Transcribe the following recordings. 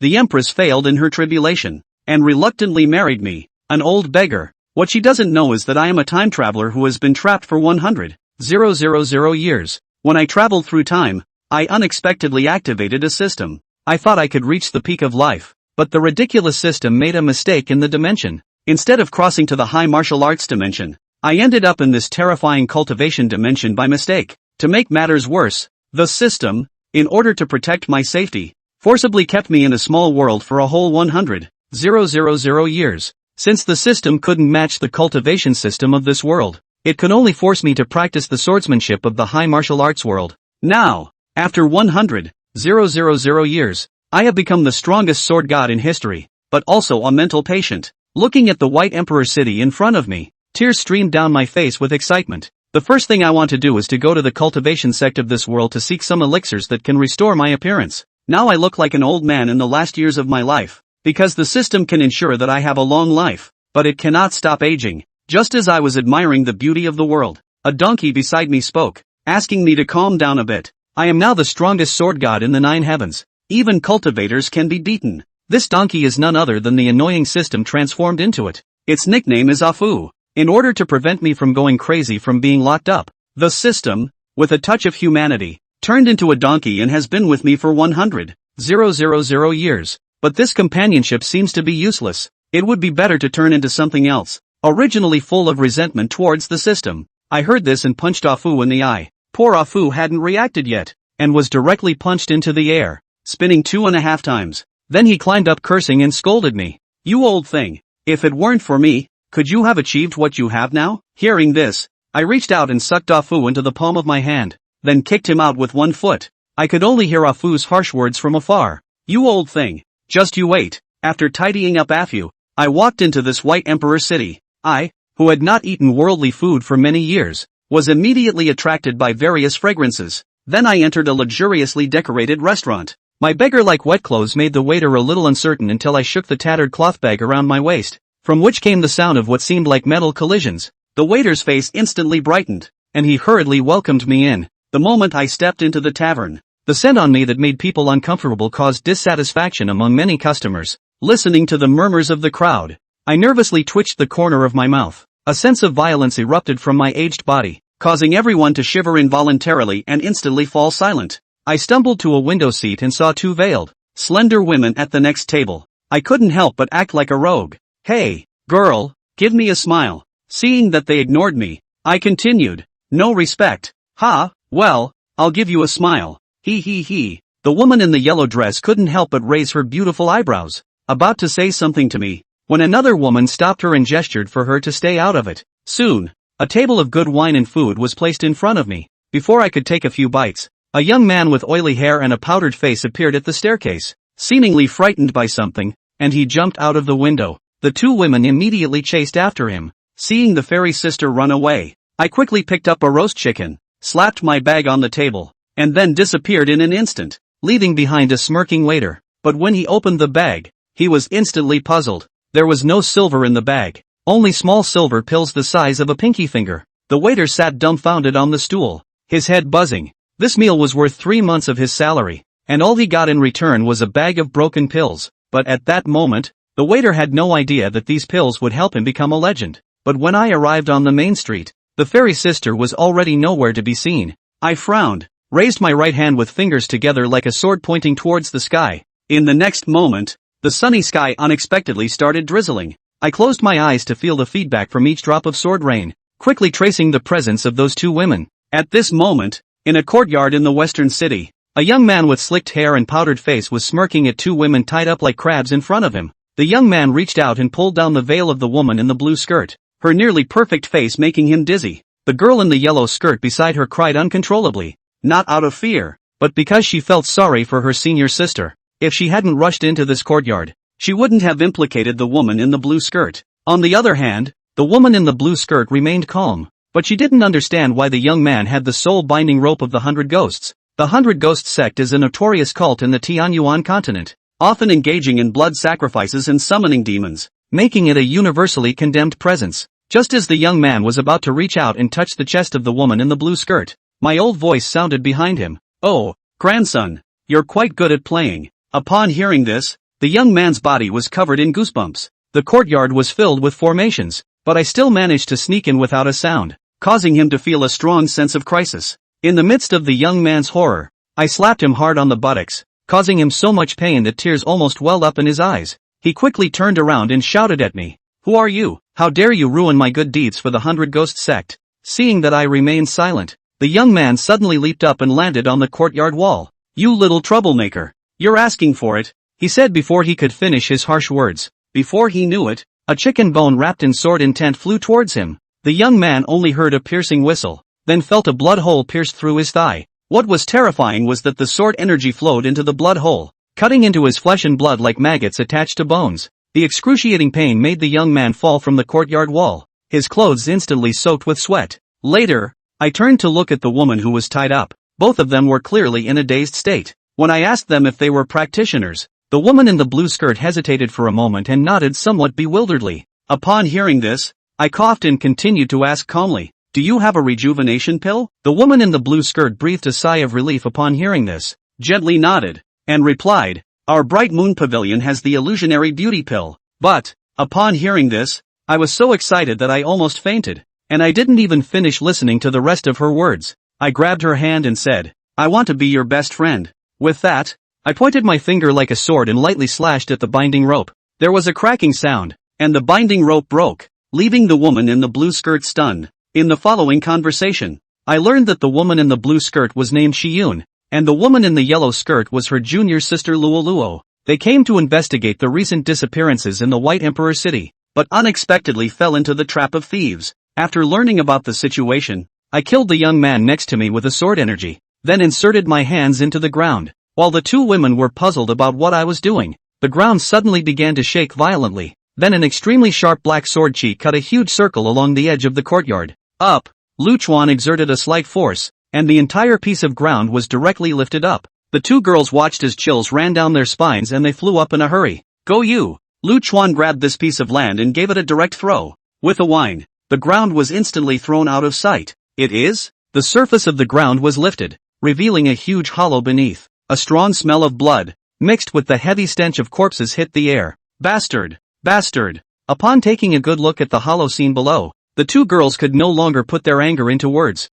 The empress failed in her tribulation, and reluctantly married me, an old beggar. What she doesn't know is that I am a time traveler who has been trapped for 100,000 years. When I traveled through time, I unexpectedly activated a system. I thought I could reach the peak of life, but the ridiculous system made a mistake in the dimension. Instead of crossing to the high martial arts dimension, I ended up in this terrifying cultivation dimension by mistake. To make matters worse, the system, in order to protect my safety, forcibly kept me in a small world for a whole 100,000 years. Since the system couldn't match the cultivation system of this world, it could only force me to practice the swordsmanship of the high martial arts world. Now, after 100,000 years, I have become the strongest sword god in history, but also a mental patient. Looking at the White Emperor city in front of me, tears streamed down my face with excitement. The first thing I want to do is to go to the cultivation sect of this world to seek some elixirs that can restore my appearance. Now I look like an old man in the last years of my life, because the system can ensure that I have a long life, but it cannot stop aging. Just as I was admiring the beauty of the world, a donkey beside me spoke, asking me to calm down a bit. I am now the strongest sword god in the 9 heavens. Even cultivators can be beaten. This donkey is none other than the annoying system transformed into it. Its nickname is Afu. In order to prevent me from going crazy from being locked up, the system, with a touch of humanity, turned into a donkey and has been with me for 100,000 years. But this companionship seems to be useless. It would be better to turn into something else. Originally full of resentment towards the system, I heard this and punched Afu in the eye. Poor Afu hadn't reacted yet, and was directly punched into the air, spinning 2.5 times. Then he climbed up cursing and scolded me. You old thing, if it weren't for me, could you have achieved what you have now? Hearing this, I reached out and sucked Afu into the palm of my hand, then kicked him out with one foot. I could only hear Afu's harsh words from afar. You old thing, just you wait. After tidying up Afu, I walked into this White Emperor city. I, who had not eaten worldly food for many years, was immediately attracted by various fragrances. Then I entered a luxuriously decorated restaurant. My beggar-like wet clothes made the waiter a little uncertain until I shook the tattered cloth bag around my waist, from which came the sound of what seemed like metal collisions. The waiter's face instantly brightened, and he hurriedly welcomed me in. The moment I stepped into the tavern, the scent on me that made people uncomfortable caused dissatisfaction among many customers. Listening to the murmurs of the crowd, I nervously twitched the corner of my mouth. A sense of violence erupted from my aged body, causing everyone to shiver involuntarily and instantly fall silent. I stumbled to a window seat and saw 2 veiled, slender women at the next table. I couldn't help but act like a rogue. Hey, girl, give me a smile. Seeing that they ignored me, I continued. No respect. Ha, well, I'll give you a smile. He. The woman in the yellow dress couldn't help but raise her beautiful eyebrows, about to say something to me, when another woman stopped her and gestured for her to stay out of it. Soon, a table of good wine and food was placed in front of me. Before I could take a few bites, a young man with oily hair and a powdered face appeared at the staircase, seemingly frightened by something, and he jumped out of the window. The 2 women immediately chased after him. Seeing the fairy sister run away, I quickly picked up a roast chicken, slapped my bag on the table, and then disappeared in an instant, leaving behind a smirking waiter. But when he opened the bag, he was instantly puzzled. There was no silver in the bag, only small silver pills the size of a pinky finger. The waiter sat dumbfounded on the stool, his head buzzing. This meal was worth 3 months of his salary, and all he got in return was a bag of broken pills. But at that moment, the waiter had no idea that these pills would help him become a legend. But when I arrived on the main street, the fairy sister was already nowhere to be seen. I frowned, raised my right hand with fingers together like a sword pointing towards the sky. In the next moment, the sunny sky unexpectedly started drizzling. I closed my eyes to feel the feedback from each drop of sword rain, quickly tracing the presence of those 2 women. At this moment, in a courtyard in the western city, a young man with slicked hair and powdered face was smirking at 2 women tied up like crabs in front of him. The young man reached out and pulled down the veil of the woman in the blue skirt, her nearly perfect face making him dizzy. The girl in the yellow skirt beside her cried uncontrollably, not out of fear, but because she felt sorry for her senior sister. If she hadn't rushed into this courtyard, she wouldn't have implicated the woman in the blue skirt. On the other hand, the woman in the blue skirt remained calm, but she didn't understand why the young man had the soul-binding rope of the 100 Ghosts. The 100 Ghost sect is a notorious cult in the Tianyuan continent, often engaging in blood sacrifices and summoning demons, making it a universally condemned presence. Just as the young man was about to reach out and touch the chest of the woman in the blue skirt, my old voice sounded behind him. Oh, grandson, you're quite good at playing. Upon hearing this, The young man's body was covered in goosebumps. The courtyard was filled with formations, but I still managed to sneak in without a sound, causing him to feel a strong sense of crisis. In the midst of the young man's horror, I slapped him hard on the buttocks, causing him so much pain that tears almost welled up in his eyes. He quickly turned around and shouted at me, "Who are you? How dare you ruin my good deeds for the 100 Ghost sect?" Seeing that I remained silent, the young man suddenly leaped up and landed on the courtyard wall. "You little troublemaker. You're asking for it," he said before he could finish his harsh words. Before he knew it, a chicken bone wrapped in sword intent flew towards him. The young man only heard a piercing whistle, then felt a blood hole pierced through his thigh. What was terrifying was that the sword energy flowed into the blood hole, cutting into his flesh and blood like maggots attached to bones. The excruciating pain made the young man fall from the courtyard wall, his clothes instantly soaked with sweat. Later, I turned to look at the woman who was tied up. Both of them were clearly in a dazed state. When I asked them if they were practitioners, the woman in the blue skirt hesitated for a moment and nodded somewhat bewilderedly. Upon hearing this, I coughed and continued to ask calmly, "Do you have a rejuvenation pill?" The woman in the blue skirt breathed a sigh of relief upon hearing this, gently nodded, and replied, "Our Bright Moon Pavilion has the illusionary beauty pill." But, upon hearing this, I was so excited that I almost fainted, and I didn't even finish listening to the rest of her words. I grabbed her hand and said, "I want to be your best friend." With that, I pointed my finger like a sword and lightly slashed at the binding rope. There was a cracking sound, and the binding rope broke, leaving the woman in the blue skirt stunned. In the following conversation, I learned that the woman in the blue skirt was named Shiyun, and the woman in the yellow skirt was her junior sister Luoluo. They came to investigate the recent disappearances in the White Emperor City, but unexpectedly fell into the trap of thieves. After learning about the situation, I killed the young man next to me with a sword energy, then inserted my hands into the ground. While the two women were puzzled about what I was doing, the ground suddenly began to shake violently. Then an extremely sharp black sword chi cut a huge circle along the edge of the courtyard. Up, Lu Chuan exerted a slight force, and the entire piece of ground was directly lifted up. The two girls watched as chills ran down their spines and they flew up in a hurry. "Go you!" Lu Chuan grabbed this piece of land and gave it a direct throw. With a whine, the ground was instantly thrown out of sight. It is? The surface of the ground was lifted, revealing a huge hollow beneath. A strong smell of blood, mixed with the heavy stench of corpses hit the air. "Bastard! Bastard!" Upon taking a good look at the hollow scene below, the two girls could no longer put their anger into words.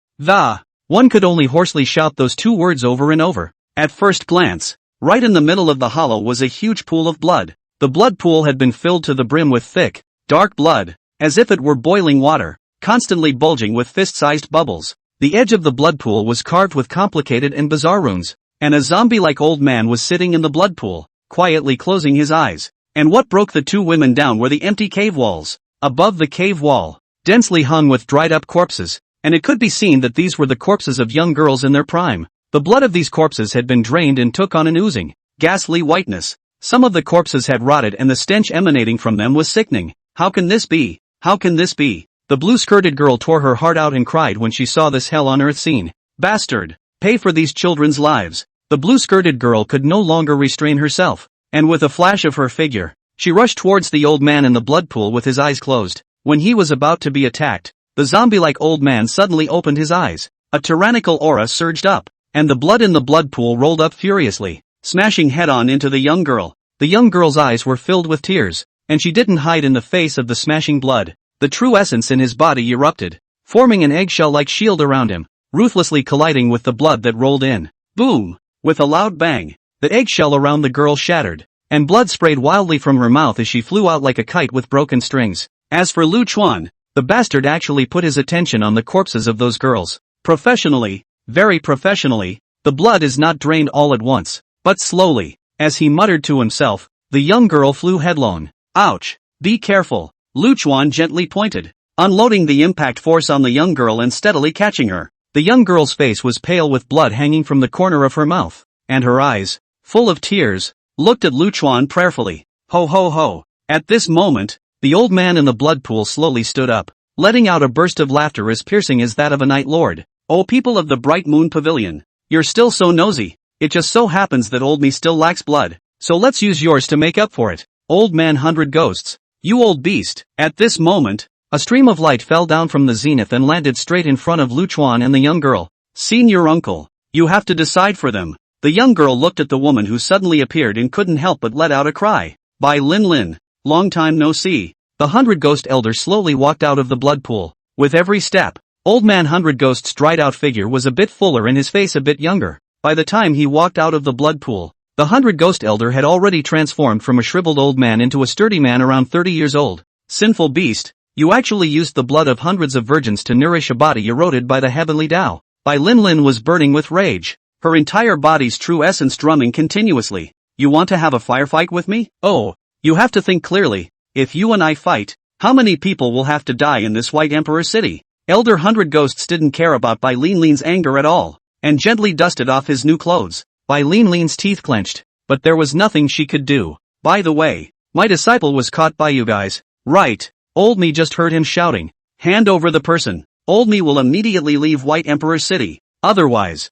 One could only hoarsely shout those two words over and over. At first glance, right in the middle of the hollow was a huge pool of blood. The blood pool had been filled to the brim with thick, dark blood, as if it were boiling water, constantly bulging with fist-sized bubbles. The edge of the blood pool was carved with complicated and bizarre runes, and a zombie-like old man was sitting in the blood pool, quietly closing his eyes. And what broke the two women down were the empty cave walls. Above the cave wall, densely hung with dried-up corpses, and it could be seen that these were the corpses of young girls in their prime. The blood of these corpses had been drained and took on an oozing, ghastly whiteness. Some of the corpses had rotted and the stench emanating from them was sickening. How can this be? How can this be? The blue-skirted girl tore her heart out and cried when she saw this hell-on-earth scene. "Bastard! Pay for these children's lives." The blue-skirted girl could no longer restrain herself, and with a flash of her figure, she rushed towards the old man in the blood pool with his eyes closed. When he was about to be attacked, the zombie-like old man suddenly opened his eyes. A tyrannical aura surged up, and the blood in the blood pool rolled up furiously, smashing head-on into the young girl. The young girl's eyes were filled with tears, and she didn't hide in the face of the smashing blood. The true essence in his body erupted, forming an eggshell-like shield around him, ruthlessly colliding with the blood that rolled in. Boom! With a loud bang, the eggshell around the girl shattered, and blood sprayed wildly from her mouth as she flew out like a kite with broken strings. As for Lu Chuan, the bastard actually put his attention on the corpses of those girls. Professionally, very professionally, the blood is not drained all at once, but slowly. As he muttered to himself, the young girl flew headlong. "Ouch! Be careful," Lu Chuan gently pointed, unloading the impact force on the young girl and steadily catching her. The young girl's face was pale with blood hanging from the corner of her mouth, and her eyes, full of tears, looked at Lu Chuan prayerfully. Ho ho ho! At this moment, the old man in the blood pool slowly stood up, letting out a burst of laughter as piercing as that of a night lord. "Oh people of the Bright Moon Pavilion, you're still so nosy. It just so happens that old me still lacks blood, so let's use yours to make up for it. Old man 100 ghosts, you old beast." At this moment, a stream of light fell down from the zenith and landed straight in front of Lu Chuan and the young girl. "Senior uncle, you have to decide for them. The young girl looked at the woman who suddenly appeared and couldn't help but let out a cry. By Lin Lin. Long time no see. The 100 Ghost Elder slowly walked out of the blood pool. With every step, Old Man 100 Ghost's dried-out figure was a bit fuller and his face a bit younger. By the time he walked out of the blood pool, the 100 Ghost Elder had already transformed from a shriveled old man into a sturdy man around 30 years old. Sinful beast, you actually used the blood of hundreds of virgins to nourish a body eroded by the heavenly Tao. Bai Lin Lin was burning with rage, her entire body's true essence drumming continuously. You want to have a firefight with me? Oh, you have to think clearly. If you and I fight, how many people will have to die in this White Emperor city? Elder 100 Ghosts didn't care about Bai Lin Lin's anger at all, and gently dusted off his new clothes. Bai Lin Lin's teeth clenched, but there was nothing she could do. By the way, my disciple was caught by you guys. Right, old me just heard him shouting. Hand over the person. Old me will immediately leave White Emperor City. Otherwise,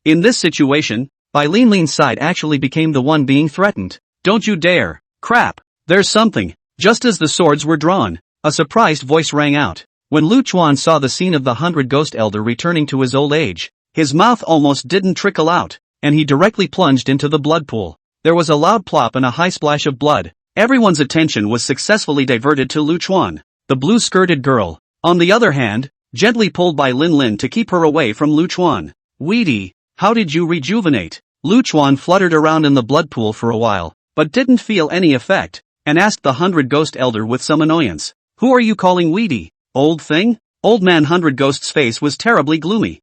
in this situation, Bai Lin Lin's side actually became the one being threatened. Don't you dare. Crap. There's something. Just as the swords were drawn, a surprised voice rang out. When Lu Chuan saw the scene of the 100 Ghost Elder returning to his old age, his mouth almost didn't trickle out, and he directly plunged into the blood pool. There was a loud plop and a high splash of blood. Everyone's attention was successfully diverted to Lu Chuan. The blue-skirted girl, on the other hand, gently pulled by Lin Lin to keep her away from Lu Chuan. Weedy, how did you rejuvenate? Lu Chuan fluttered around in the blood pool for a while, but didn't feel any effect, and asked the 100 Ghost Elder with some annoyance. Who are you calling weedy? Old thing? Old Man 100 Ghost's face was terribly gloomy.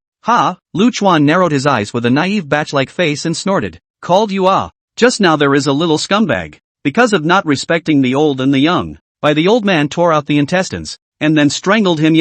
Lu Chuan narrowed his eyes with a naive batch-like face and snorted. Called you just now there is a little scumbag. Because of not respecting the old and the young. By the old man tore out the intestines, and then strangled him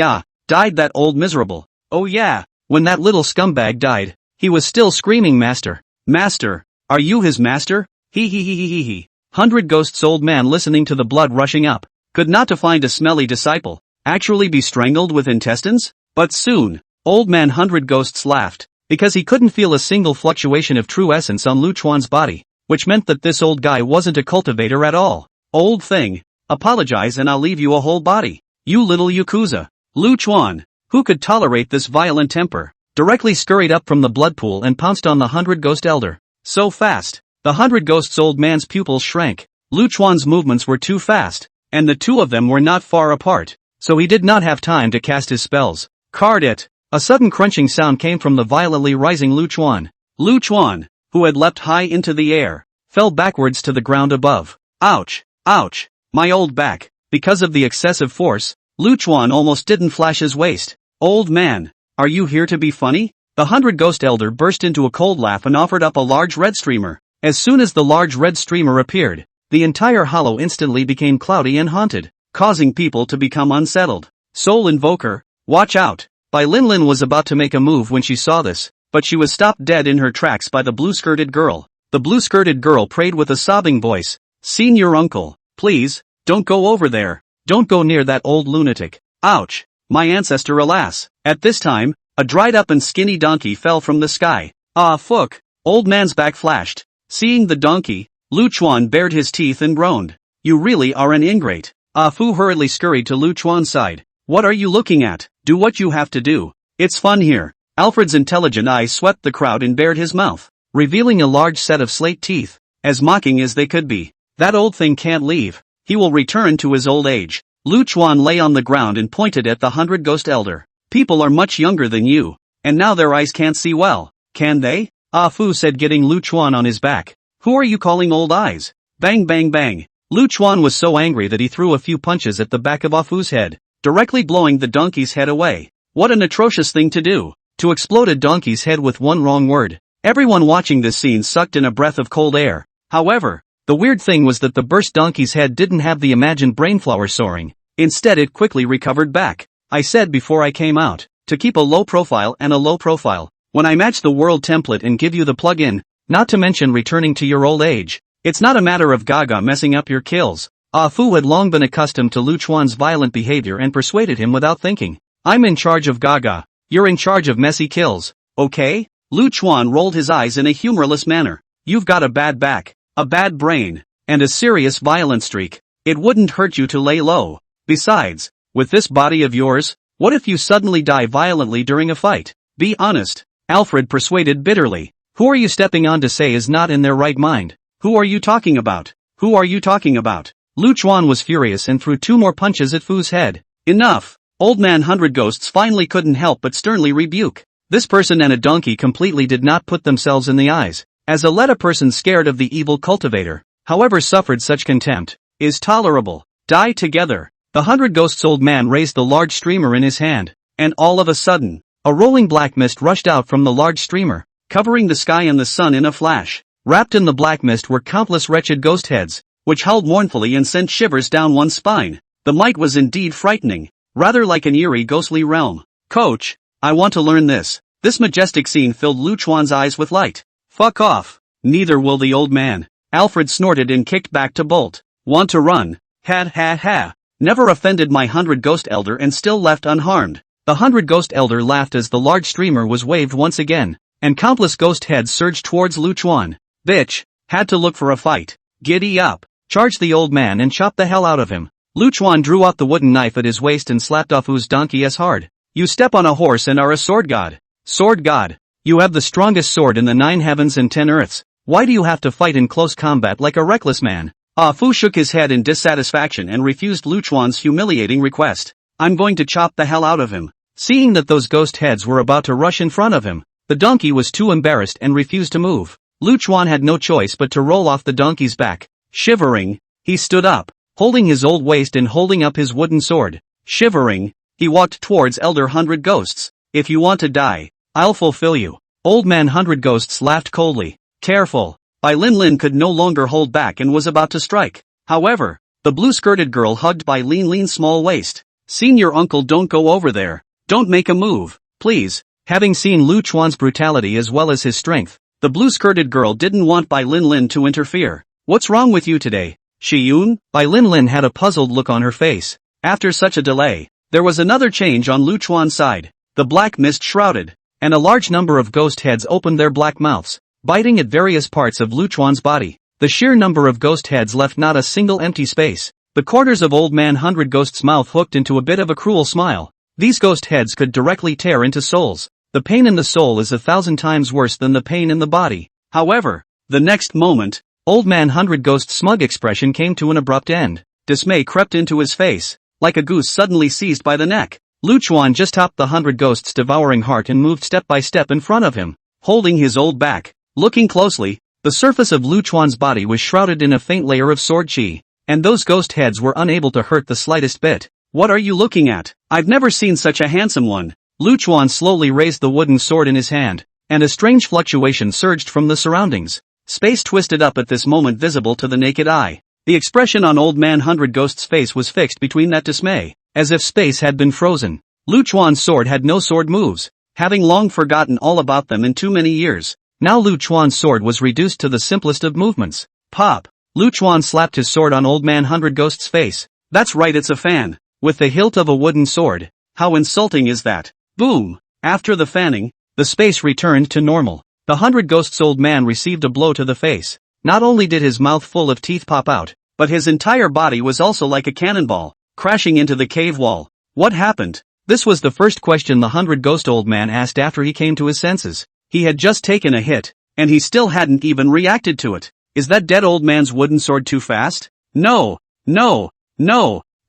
died that old miserable. Oh yeah, when that little scumbag died, he was still screaming master. Master, are you his master? He. 100 Ghost's old man listening to the blood rushing up, could not to find a smelly disciple, actually be strangled with intestines? But soon, Old Man 100 Ghosts laughed, because he couldn't feel a single fluctuation of true essence on Lu Chuan's body, which meant that this old guy wasn't a cultivator at all. Old thing, apologize and I'll leave you a whole body. You little Yakuza. Lu Chuan, who could tolerate this violent temper, directly scurried up from the blood pool and pounced on the 100 Ghost Elder. So fast, the 100 Ghost's old man's pupils shrank. Lu Chuan's movements were too fast, and the two of them were not far apart, so he did not have time to cast his spells. Card it. A sudden crunching sound came from the violently rising Lu Chuan. Lu Chuan, who had leapt high into the air, fell backwards to the ground above. Ouch, ouch, my old back. Because of the excessive force, Lu Chuan almost didn't flash his waist. Old man, are you here to be funny? The 100 Ghost Elder burst into a cold laugh and offered up a large red streamer. As soon as the large red streamer appeared, the entire hollow instantly became cloudy and haunted, causing people to become unsettled. Soul Invoker, watch out. Bai Lin Lin was about to make a move when she saw this, but she was stopped dead in her tracks by the blue-skirted girl. The blue-skirted girl prayed with a sobbing voice. Senior uncle, please, don't go over there. Don't go near that old lunatic. Ouch, my ancestor alas. At this time, a dried-up and skinny donkey fell from the sky. Ah fuck, old man's back flashed. Seeing the donkey, Lu Chuan bared his teeth and groaned. You really are an ingrate. Ah Fu hurriedly scurried to Lu Chuan's side. What are you looking at? Do what you have to do. It's fun here. Alfred's intelligent eyes swept the crowd and bared his mouth, revealing a large set of slate teeth, as mocking as they could be. That old thing can't leave. He will return to his old age. Lu Chuan lay on the ground and pointed at the 100 Ghost Elder. People are much younger than you, and now their eyes can't see well, can they? Ah Fu said, getting Lu Chuan on his back. Who are you calling old eyes? Bang bang bang. Lu Chuan was so angry that he threw a few punches at the back of Ah Fu's head, directly blowing the donkey's head away. What an atrocious thing to do, to explode a donkey's head with one wrong word. Everyone watching this scene sucked in a breath of cold air. However, the weird thing was that the burst donkey's head didn't have the imagined brainflower soaring. Instead it quickly recovered back. I said before I came out, to keep a low profile and a low profile. When I match the world template and give you the plug-in, not to mention returning to your old age, it's not a matter of Gaga messing up your kills. Ah Fu had long been accustomed to Lu Chuan's violent behavior and persuaded him without thinking. I'm in charge of Gaga, you're in charge of messy kills, okay? Lu Chuan rolled his eyes in a humorless manner. You've got a bad back, a bad brain, and a serious violent streak. It wouldn't hurt you to lay low. Besides, with this body of yours, what if you suddenly die violently during a fight? Be honest. Alfred persuaded bitterly. Who are you stepping on to say is not in their right mind? Who are you talking about? Who are you talking about? Lu Chuan was furious and threw 2 more punches at Fu's head. Enough! Old Man Hundred Ghosts finally couldn't help but sternly rebuke. This person and a donkey completely did not put themselves in the eyes, as a let a person scared of the evil cultivator, however suffered such contempt, is tolerable. Die together. The 100 Ghosts old man raised the large streamer in his hand, and all of a sudden, a rolling black mist rushed out from the large streamer, covering the sky and the sun in a flash. Wrapped in the black mist were countless wretched ghost heads, which howled mournfully and sent shivers down one's spine. The might was indeed frightening, rather like an eerie ghostly realm. Coach, I want to learn this. This majestic scene filled Lu Chuan's eyes with light. Fuck off. Neither will the old man. Alfred snorted and kicked back to bolt. Want to run? Ha ha ha. Never offended my 100 Ghost Elder and still left unharmed. The 100 Ghost Elder laughed as the large streamer was waved once again, and countless ghost heads surged towards Lu Chuan. Bitch, had to look for a fight. Giddy up. Charged the old man and chopped the hell out of him. Lu Chuan drew out the wooden knife at his waist and slapped off Fu's donkey as hard. You step on a horse and are a sword god. Sword god. You have the strongest sword in the 9 heavens and 10 earths. Why do you have to fight in close combat like a reckless man? Fu shook his head in dissatisfaction and refused Lu Chuan's humiliating request. I'm going to chop the hell out of him. Seeing that those ghost heads were about to rush in front of him, the donkey was too embarrassed and refused to move. Lu Chuan had no choice but to roll off the donkey's back. Shivering, he stood up, holding his old waist and holding up his wooden sword. Shivering, he walked towards Elder 100 Ghosts. If you want to die, I'll fulfill you. Old Man 100 Ghosts laughed coldly. Careful. Bai Lin Lin could no longer hold back and was about to strike. However, the blue-skirted girl hugged Bai Lin Lin's small waist. Senior uncle, don't go over there. Don't make a move, please. Having seen Lu Chuan's brutality as well as his strength, the blue-skirted girl didn't want Bai Lin Lin to interfere. What's wrong with you today, Shiyun? Bai Lin Lin had a puzzled look on her face. After such a delay, there was another change on Lu Chuan's side. The black mist shrouded, and a large number of ghost heads opened their black mouths, biting at various parts of Lu Chuan's body. The sheer number of ghost heads left not a single empty space. The corners of Old Man 100 Ghost's mouth hooked into a bit of a cruel smile. These ghost heads could directly tear into souls. The pain in the soul is 1,000 times worse than the pain in the body. However, the next moment, Old Man 100 Ghost's smug expression came to an abrupt end. Dismay crept into his face, like a goose suddenly seized by the neck. Lu Chuan just topped the 100 Ghosts' devouring heart and moved step by step in front of him, holding his old back. Looking closely, the surface of Lu Chuan's body was shrouded in a faint layer of sword chi, and those ghost heads were unable to hurt the slightest bit. What are you looking at? I've never seen such a handsome one. Lu Chuan slowly raised the wooden sword in his hand, and a strange fluctuation surged from the surroundings. Space twisted up at this moment, visible to the naked eye. The expression on Old Man 100 Ghost's face was fixed between that dismay, as if space had been frozen. Lu Chuan's sword had no sword moves, having long forgotten all about them in too many years. Now Lu Chuan's sword was reduced to the simplest of movements. Pop! Lu Chuan slapped his sword on Old Man 100 Ghost's face. That's right, it's a fan. With the hilt of a wooden sword. How insulting is that? Boom! After the fanning, the space returned to normal. The 100 Ghosts old man received a blow to the face. Not only did his mouth full of teeth pop out, but his entire body was also like a cannonball, crashing into the cave wall. What happened? This was the first question the 100 Ghost old man asked after he came to his senses. He had just taken a hit, and he still hadn't even reacted to it. Is that dead old man's wooden sword too fast? No,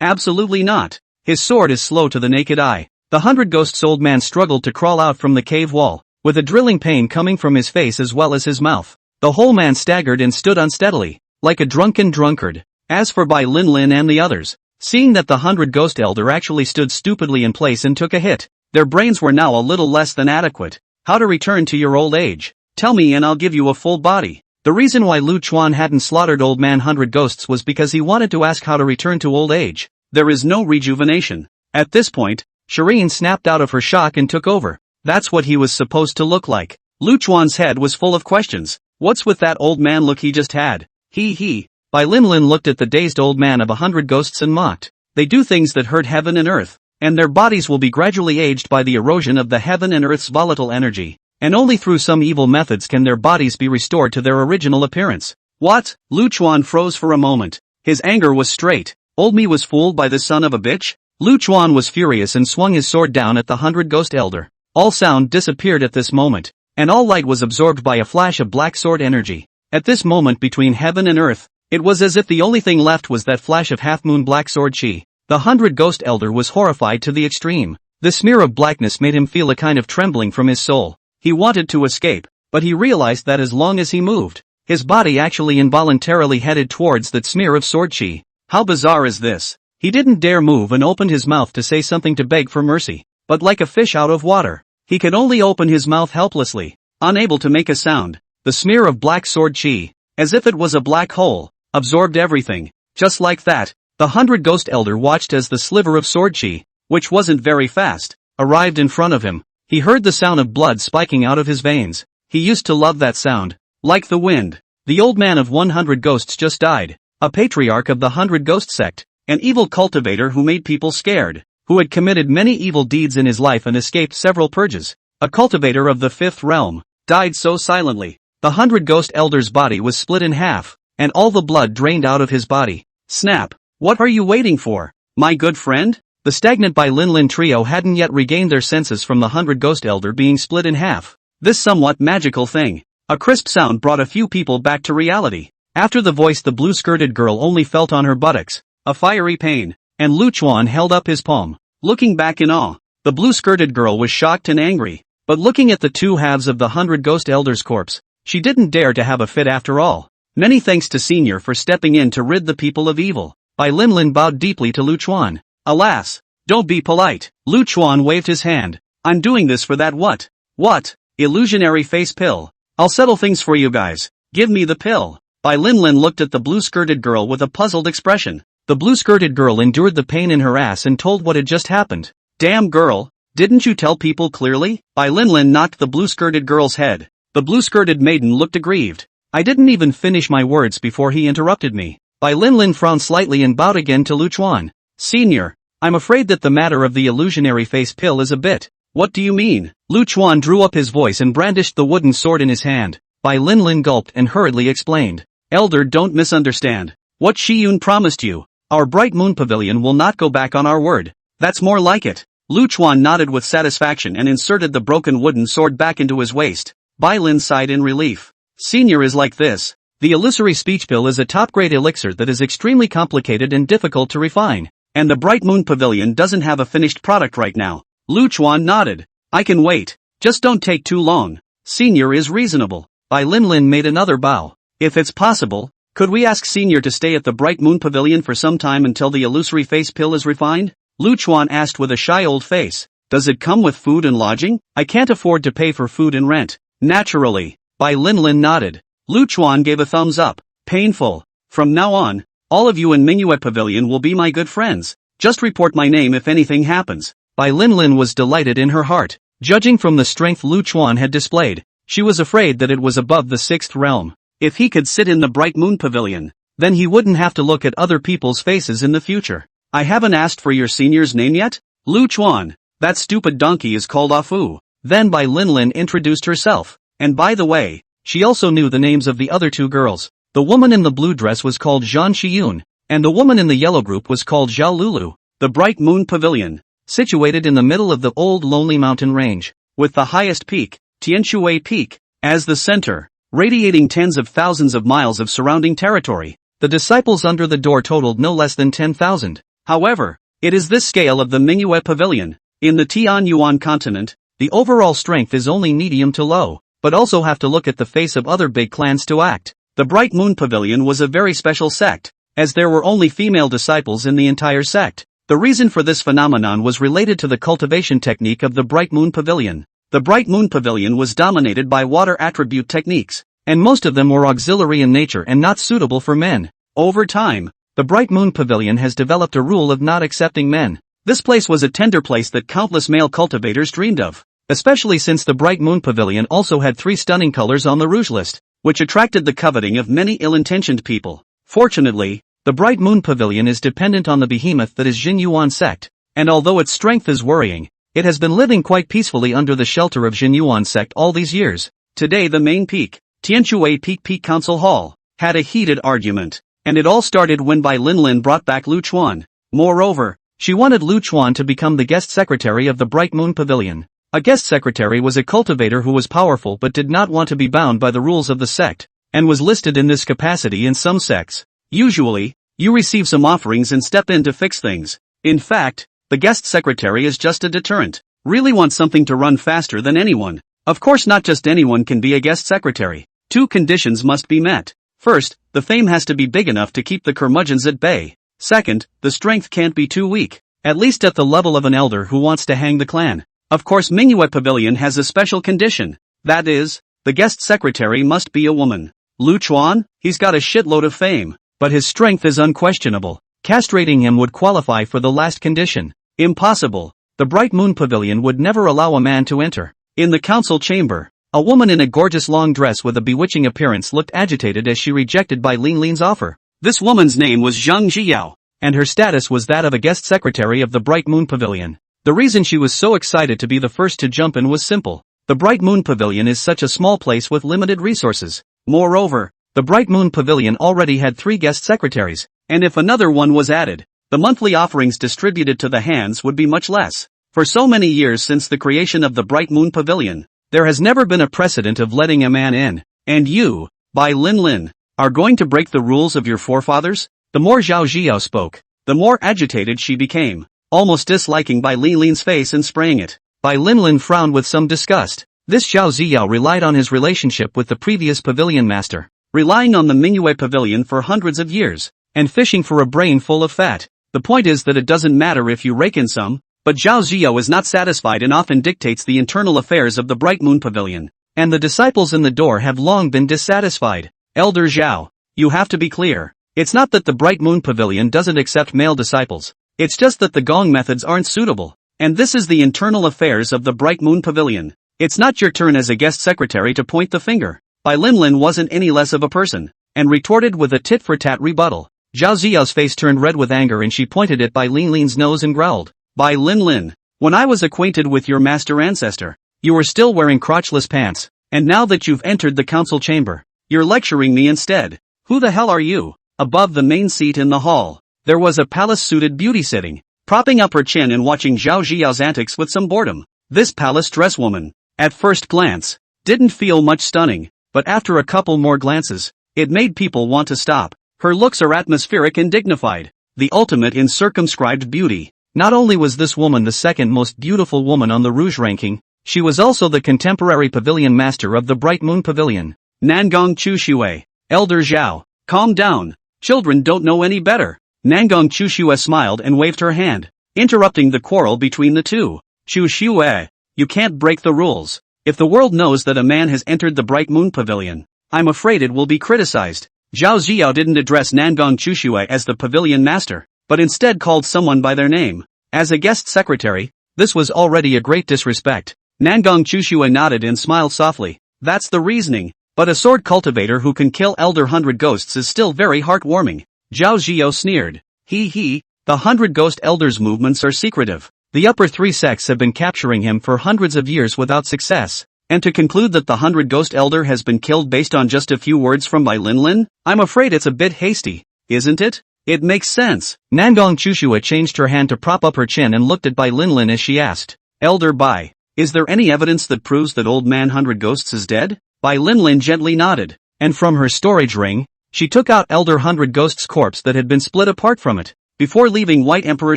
absolutely not. His sword is slow to the naked eye. The 100 Ghosts old man struggled to crawl out from the cave wall, with a drilling pain coming from his face as well as his mouth. The whole man staggered and stood unsteadily, like a drunken drunkard. As for Bai Lin Lin and the others, seeing that the 100 Ghost elder actually stood stupidly in place and took a hit, their brains were now a little less than adequate. How to return to your old age? Tell me and I'll give you a full body. The reason why Lu Chuan hadn't slaughtered Old Man 100 Ghosts was because he wanted to ask how to return to old age. There is no rejuvenation. At this point, Shireen snapped out of her shock and took over. That's what he was supposed to look like. Lu Chuan's head was full of questions. What's with that old man look he just had? He. Bai Lin Lin looked at the dazed old man of 100 Ghosts and mocked. They do things that hurt heaven and earth, and their bodies will be gradually aged by the erosion of the heaven and earth's volatile energy, and only through some evil methods can their bodies be restored to their original appearance. What? Lu Chuan froze for a moment. His anger was straight. Old me was fooled by the son of a bitch? Lu Chuan was furious and swung his sword down at the 100 Ghost elder. All sound disappeared at this moment. and all light was absorbed by a flash of black sword energy. At this moment between heaven and earth, it was as if the only thing left was that flash of half-moon black sword chi. The 100 Ghost Elder was horrified to the extreme. The smear of blackness made him feel a kind of trembling from his soul. He wanted to escape, but he realized that as long as he moved, his body actually involuntarily headed towards that smear of sword chi. How bizarre is this? He didn't dare move and opened his mouth to say something to beg for mercy, but like a fish out of water, he could only open his mouth helplessly, unable to make a sound. The smear of black sword chi, as if it was a black hole, absorbed everything. Just like that, the 100 Ghost Elder watched as the sliver of sword chi, which wasn't very fast, arrived in front of him. He heard the sound of blood spiking out of his veins. He used to love that sound. Like the wind. The old man of 100 ghosts just died, a patriarch of the 100 Ghost sect, an evil cultivator who made people scared, who had committed many evil deeds in his life and escaped several purges. A cultivator of the 5th realm, died so silently. The 100 Ghost Elder's body was split in half, and all the blood drained out of his body. Snap! What are you waiting for, my good friend? The stagnant Bai Lin Lin trio hadn't yet regained their senses from the 100 Ghost Elder being split in half. This somewhat magical thing. A crisp sound brought a few people back to reality. After the voice, the blue-skirted girl only felt on her buttocks a fiery pain, and Lu Chuan held up his palm, looking back in awe. The blue-skirted girl was shocked and angry, but looking at the two halves of the 100 Ghost Elder's corpse, she didn't dare to have a fit after all. Many thanks to Senior for stepping in to rid the people of evil. Bai Lin Lin bowed deeply to Lu Chuan. Alas, don't be polite. Lu Chuan waved his hand. I'm doing this for that what? What? Illusionary face pill. I'll settle things for you guys. Give me the pill. Bai Lin Lin looked at the blue-skirted girl with a puzzled expression. The blue-skirted girl endured the pain in her ass and told what had just happened. Damn girl, didn't you tell people clearly? Bai Lin Lin knocked the blue-skirted girl's head. The blue-skirted maiden looked aggrieved. I didn't even finish my words before he interrupted me. Bai Lin Lin frowned slightly and bowed again to Lu Chuan. Senior, I'm afraid that the matter of the illusionary face pill is a bit. What do you mean? Lu Chuan drew up his voice and brandished the wooden sword in his hand. Bai Lin Lin gulped and hurriedly explained. Elder, don't misunderstand. What Shiyun promised you, our Bright Moon Pavilion will not go back on our word. That's more like it. Lu Chuan nodded with satisfaction and inserted the broken wooden sword back into his waist. Bai Lin sighed in relief. Senior is like this. The illusory speech pill is a top-grade elixir that is extremely complicated and difficult to refine. And the Bright Moon Pavilion doesn't have a finished product right now. Lu Chuan nodded. I can wait. Just don't take too long. Senior is reasonable. Bai Lin Lin made another bow. If it's possible, could we ask Senior to stay at the Bright Moon Pavilion for some time until the illusory face pill is refined? Lu Chuan asked with a shy old face. Does it come with food and lodging? I can't afford to pay for food and rent. Naturally. Bai Lin Lin nodded. Lu Chuan gave a thumbs up. Painful. From now on, all of you in manhwa Pavilion will be my good friends. Just report my name if anything happens. Bai Lin Lin was delighted in her heart. Judging from the strength Lu Chuan had displayed, she was afraid that it was above the 6th realm. If he could sit in the Bright Moon Pavilion, then he wouldn't have to look at other people's faces in the future. I haven't asked for your senior's name yet? Lu Chuan. That stupid donkey is called Afu. Then Bai Lin Lin introduced herself. And by the way, she also knew the names of the other two girls. The woman in the blue dress was called Zhang Shiyun, and the woman in the yellow group was called Zhao Lulu. The Bright Moon Pavilion, situated in the middle of the old lonely mountain range, with the highest peak, Tianshui Peak, as the center, radiating tens of thousands of miles of surrounding territory. The disciples under the door totaled no less than 10,000. However, it is this scale of the manhwa Pavilion. In the Tianyuan continent, the overall strength is only medium to low, but also have to look at the face of other big clans to act. The Bright Moon Pavilion was a very special sect, as there were only female disciples in the entire sect. The reason for this phenomenon was related to the cultivation technique of the Bright Moon Pavilion. The Bright Moon Pavilion was dominated by water attribute techniques, and most of them were auxiliary in nature and not suitable for men. Over time, the Bright Moon Pavilion has developed a rule of not accepting men. This place was a tender place that countless male cultivators dreamed of, especially since the Bright Moon Pavilion also had 3 stunning colors on the rouge list, which attracted the coveting of many ill-intentioned people. Fortunately, the Bright Moon Pavilion is dependent on the behemoth that is Jinyuan sect, and although its strength is worrying, it has been living quite peacefully under the shelter of Jinyuan sect all these years. Today the main peak, Tianshui Peak Council Hall, had a heated argument, and it all started when Bai Lin Lin brought back Lu Chuan. Moreover, she wanted Lu Chuan to become the guest secretary of the Bright Moon Pavilion. A guest secretary was a cultivator who was powerful but did not want to be bound by the rules of the sect, and was listed in this capacity in some sects. Usually, you receive some offerings and step in to fix things. In fact, the guest secretary is just a deterrent. Really want something to run faster than anyone. Of course, not just anyone can be a guest secretary. 2 conditions must be met. First, the fame has to be big enough to keep the curmudgeons at bay. Second, the strength can't be too weak, at least at the level of an elder who wants to hang the clan. Of course, manhwa Pavilion has a special condition. That is, the guest secretary must be a woman. Lu Chuan, he's got a shitload of fame, but his strength is unquestionable. Castrating him would qualify for the last condition. Impossible. The Bright Moon Pavilion would never allow a man to enter. In the council chamber, a woman in a gorgeous long dress with a bewitching appearance looked agitated as she rejected Bai Linlin's offer. This woman's name was Zhang Jiao, and her status was that of a guest secretary of the Bright Moon Pavilion. The reason she was so excited to be the first to jump in was simple. The Bright Moon Pavilion is such a small place with limited resources. Moreover, the Bright Moon Pavilion already had 3 guest secretaries, and if another one was added, the monthly offerings distributed to the hands would be much less. For so many years since the creation of the Bright Moon Pavilion, there has never been a precedent of letting a man in. And you, Bai Linlin, are going to break the rules of your forefathers? The more Zhao Jiao spoke, the more agitated she became, almost disliking Bai Linlin's face and spraying it. Bai Linlin frowned with some disgust. This Zhao Jiao relied on his relationship with the previous pavilion master, relying on the manhwa Pavilion for hundreds of years, and fishing for a brain full of fat. The point is that it doesn't matter if you rake in some. But Zhao Jiao is not satisfied and often dictates the internal affairs of the Bright Moon Pavilion. And the disciples in the door have long been dissatisfied. Elder Zhao, you have to be clear. It's not that the Bright Moon Pavilion doesn't accept male disciples. It's just that the gong methods aren't suitable. And this is the internal affairs of the Bright Moon Pavilion. It's not your turn as a guest secretary to point the finger. Bai Linlin wasn't any less of a person, and retorted with a tit-for-tat rebuttal. Zhao Ziyao's face turned red with anger and she pointed at Bai Linlin's nose and growled. Bai Linlin, when I was acquainted with your master ancestor, you were still wearing crotchless pants, and now that you've entered the council chamber, you're lecturing me instead. Who the hell are you? Above the main seat in the hall, there was a palace-suited beauty sitting, propping up her chin and watching Zhao Jiao's antics with some boredom. This palace dress woman, at first glance, didn't feel much stunning, but after a couple more glances, it made people want to stop. Her looks are atmospheric and dignified, the ultimate in circumscribed beauty. Not only was this woman the second most beautiful woman on the Rouge ranking, she was also the contemporary pavilion master of the Bright Moon Pavilion. Nangong Chuxue, Elder Zhao, calm down, children don't know any better. Nangong Chuxue smiled and waved her hand, interrupting the quarrel between the two. Chuxue, you can't break the rules. If the world knows that a man has entered the Bright Moon Pavilion, I'm afraid it will be criticized. Zhao Ziao didn't address Nangong Chuxue as the pavilion master, but instead called someone by their name. As a guest secretary, this was already a great disrespect. Nangong Chuxue nodded and smiled softly. That's the reasoning, but a sword cultivator who can kill Elder 100 Ghosts is still very heartwarming. Zhao Jiao sneered. The 100 Ghost Elders movements are secretive. The upper 3 sects have been capturing him for hundreds of years without success. And to conclude that the 100 Ghost Elder has been killed based on just a few words from Bai Linlin, I'm afraid it's a bit hasty, isn't it? It makes sense. Nangong Chuxue changed her hand to prop up her chin and looked at Bai Linlin as she asked, Elder Bai, is there any evidence that proves that old man 100 Ghosts is dead? Bai Linlin gently nodded, and from her storage ring, she took out Elder 100 Ghosts' corpse that had been split apart from it. Before leaving White Emperor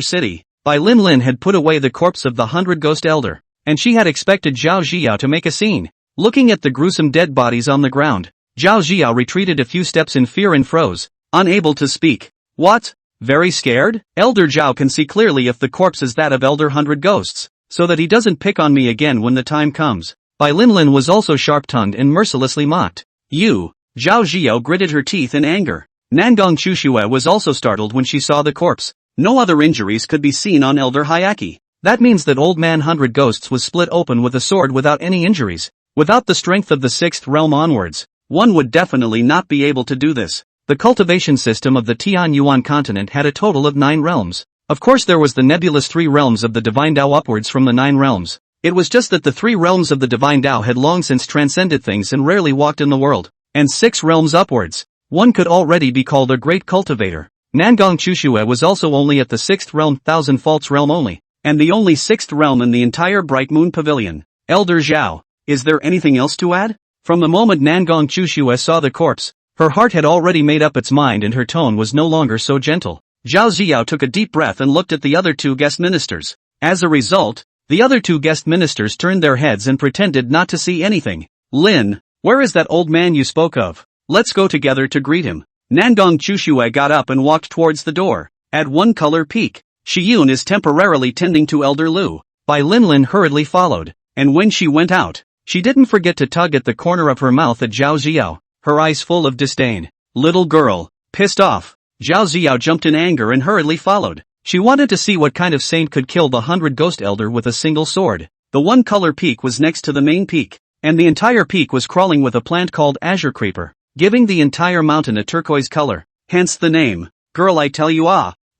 City, Bai Linlin had put away the corpse of the 100 Ghost Elder, and she had expected Zhao Jiao to make a scene. Looking at the gruesome dead bodies on the ground, Zhao Jiao retreated a few steps in fear and froze, unable to speak. What? Very scared? Elder Zhao can see clearly if the corpse is that of Elder 100 Ghosts, so that he doesn't pick on me again when the time comes. Bai Linlin was also sharp-tongued and mercilessly mocked. You! Zhao Jiao gritted her teeth in anger. Nangong Chuxue was also startled when she saw the corpse. No other injuries could be seen on Elder Hayaki. That means that old man 100 Ghosts was split open with a sword without any injuries. Without the strength of the 6th realm onwards, one would definitely not be able to do this. The cultivation system of the Tian Yuan continent had a total of 9 realms. Of course there was the nebulous 3 realms of the Divine Tao upwards from the 9 realms. It was just that the 3 realms of the Divine Tao had long since transcended things and rarely walked in the world. And 6 realms upwards, one could already be called a great cultivator. Nangong Chuxue was also only at the 6th realm, Thousand Faults realm only, and the only 6th realm in the entire Bright Moon Pavilion. Elder Zhao, is there anything else to add? From the moment Nangong Chushue saw the corpse, her heart had already made up its mind and her tone was no longer so gentle. Zhao Ziao took a deep breath and looked at the other two guest ministers. As a result, the other two guest ministers turned their heads and pretended not to see anything. Lin, where is that old man you spoke of? Let's go together to greet him. Nangong Chushue got up and walked towards the door. At One Color Peak, Shiyun is temporarily tending to Elder Lu. Bai Linlin hurriedly followed, and when she went out, she didn't forget to tug at the corner of her mouth at Zhao Ziao, her eyes full of disdain. Little girl, pissed off. Zhao Ziao jumped in anger and hurriedly followed. She wanted to see what kind of saint could kill the 100 ghost elder with a single sword. The One Color Peak was next to the main peak, and the entire peak was crawling with a plant called azure creeper, giving the entire mountain a turquoise color, hence the name. Girl, I tell you,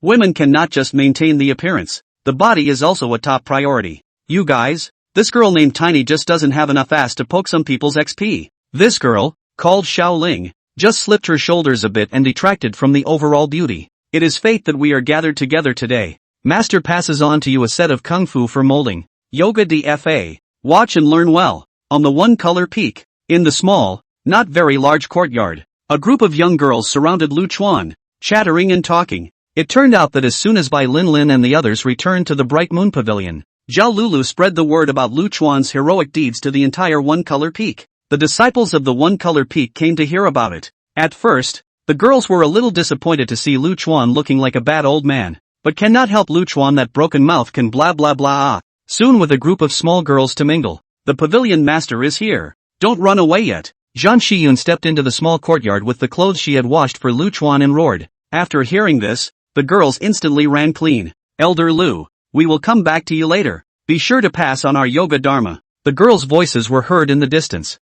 women cannot just maintain the appearance, the body is also a top priority. You guys, this girl named Tiny just doesn't have enough ass to poke some people's XP. This girl, called Xiaoling, just slipped her shoulders a bit and detracted from the overall beauty. It is fate that we are gathered together today. Master passes on to you a set of Kung Fu for molding. Yoga DFA. Watch and learn well. On the One Color Peak, in the small, not very large courtyard, a group of young girls surrounded Lu Chuan, chattering and talking. It turned out that as soon as Bai Linlin and the others returned to the Bright Moon Pavilion, Zhao Lulu spread the word about Lu Chuan's heroic deeds to the entire One Color Peak. The disciples of the One Color Peak came to hear about it. At first, the girls were a little disappointed to see Lu Chuan looking like a bad old man, but cannot help Lu Chuan, that broken mouth can blah blah blah. Soon with a group of small girls to mingle. The pavilion master is here. Don't run away yet. Zhang Shiyun stepped into the small courtyard with the clothes she had washed for Lu Chuan and roared. After hearing this, the girls instantly ran clean. Elder Lu, we will come back to you later. Be sure to pass on our yoga dharma. The girls' voices were heard in the distance.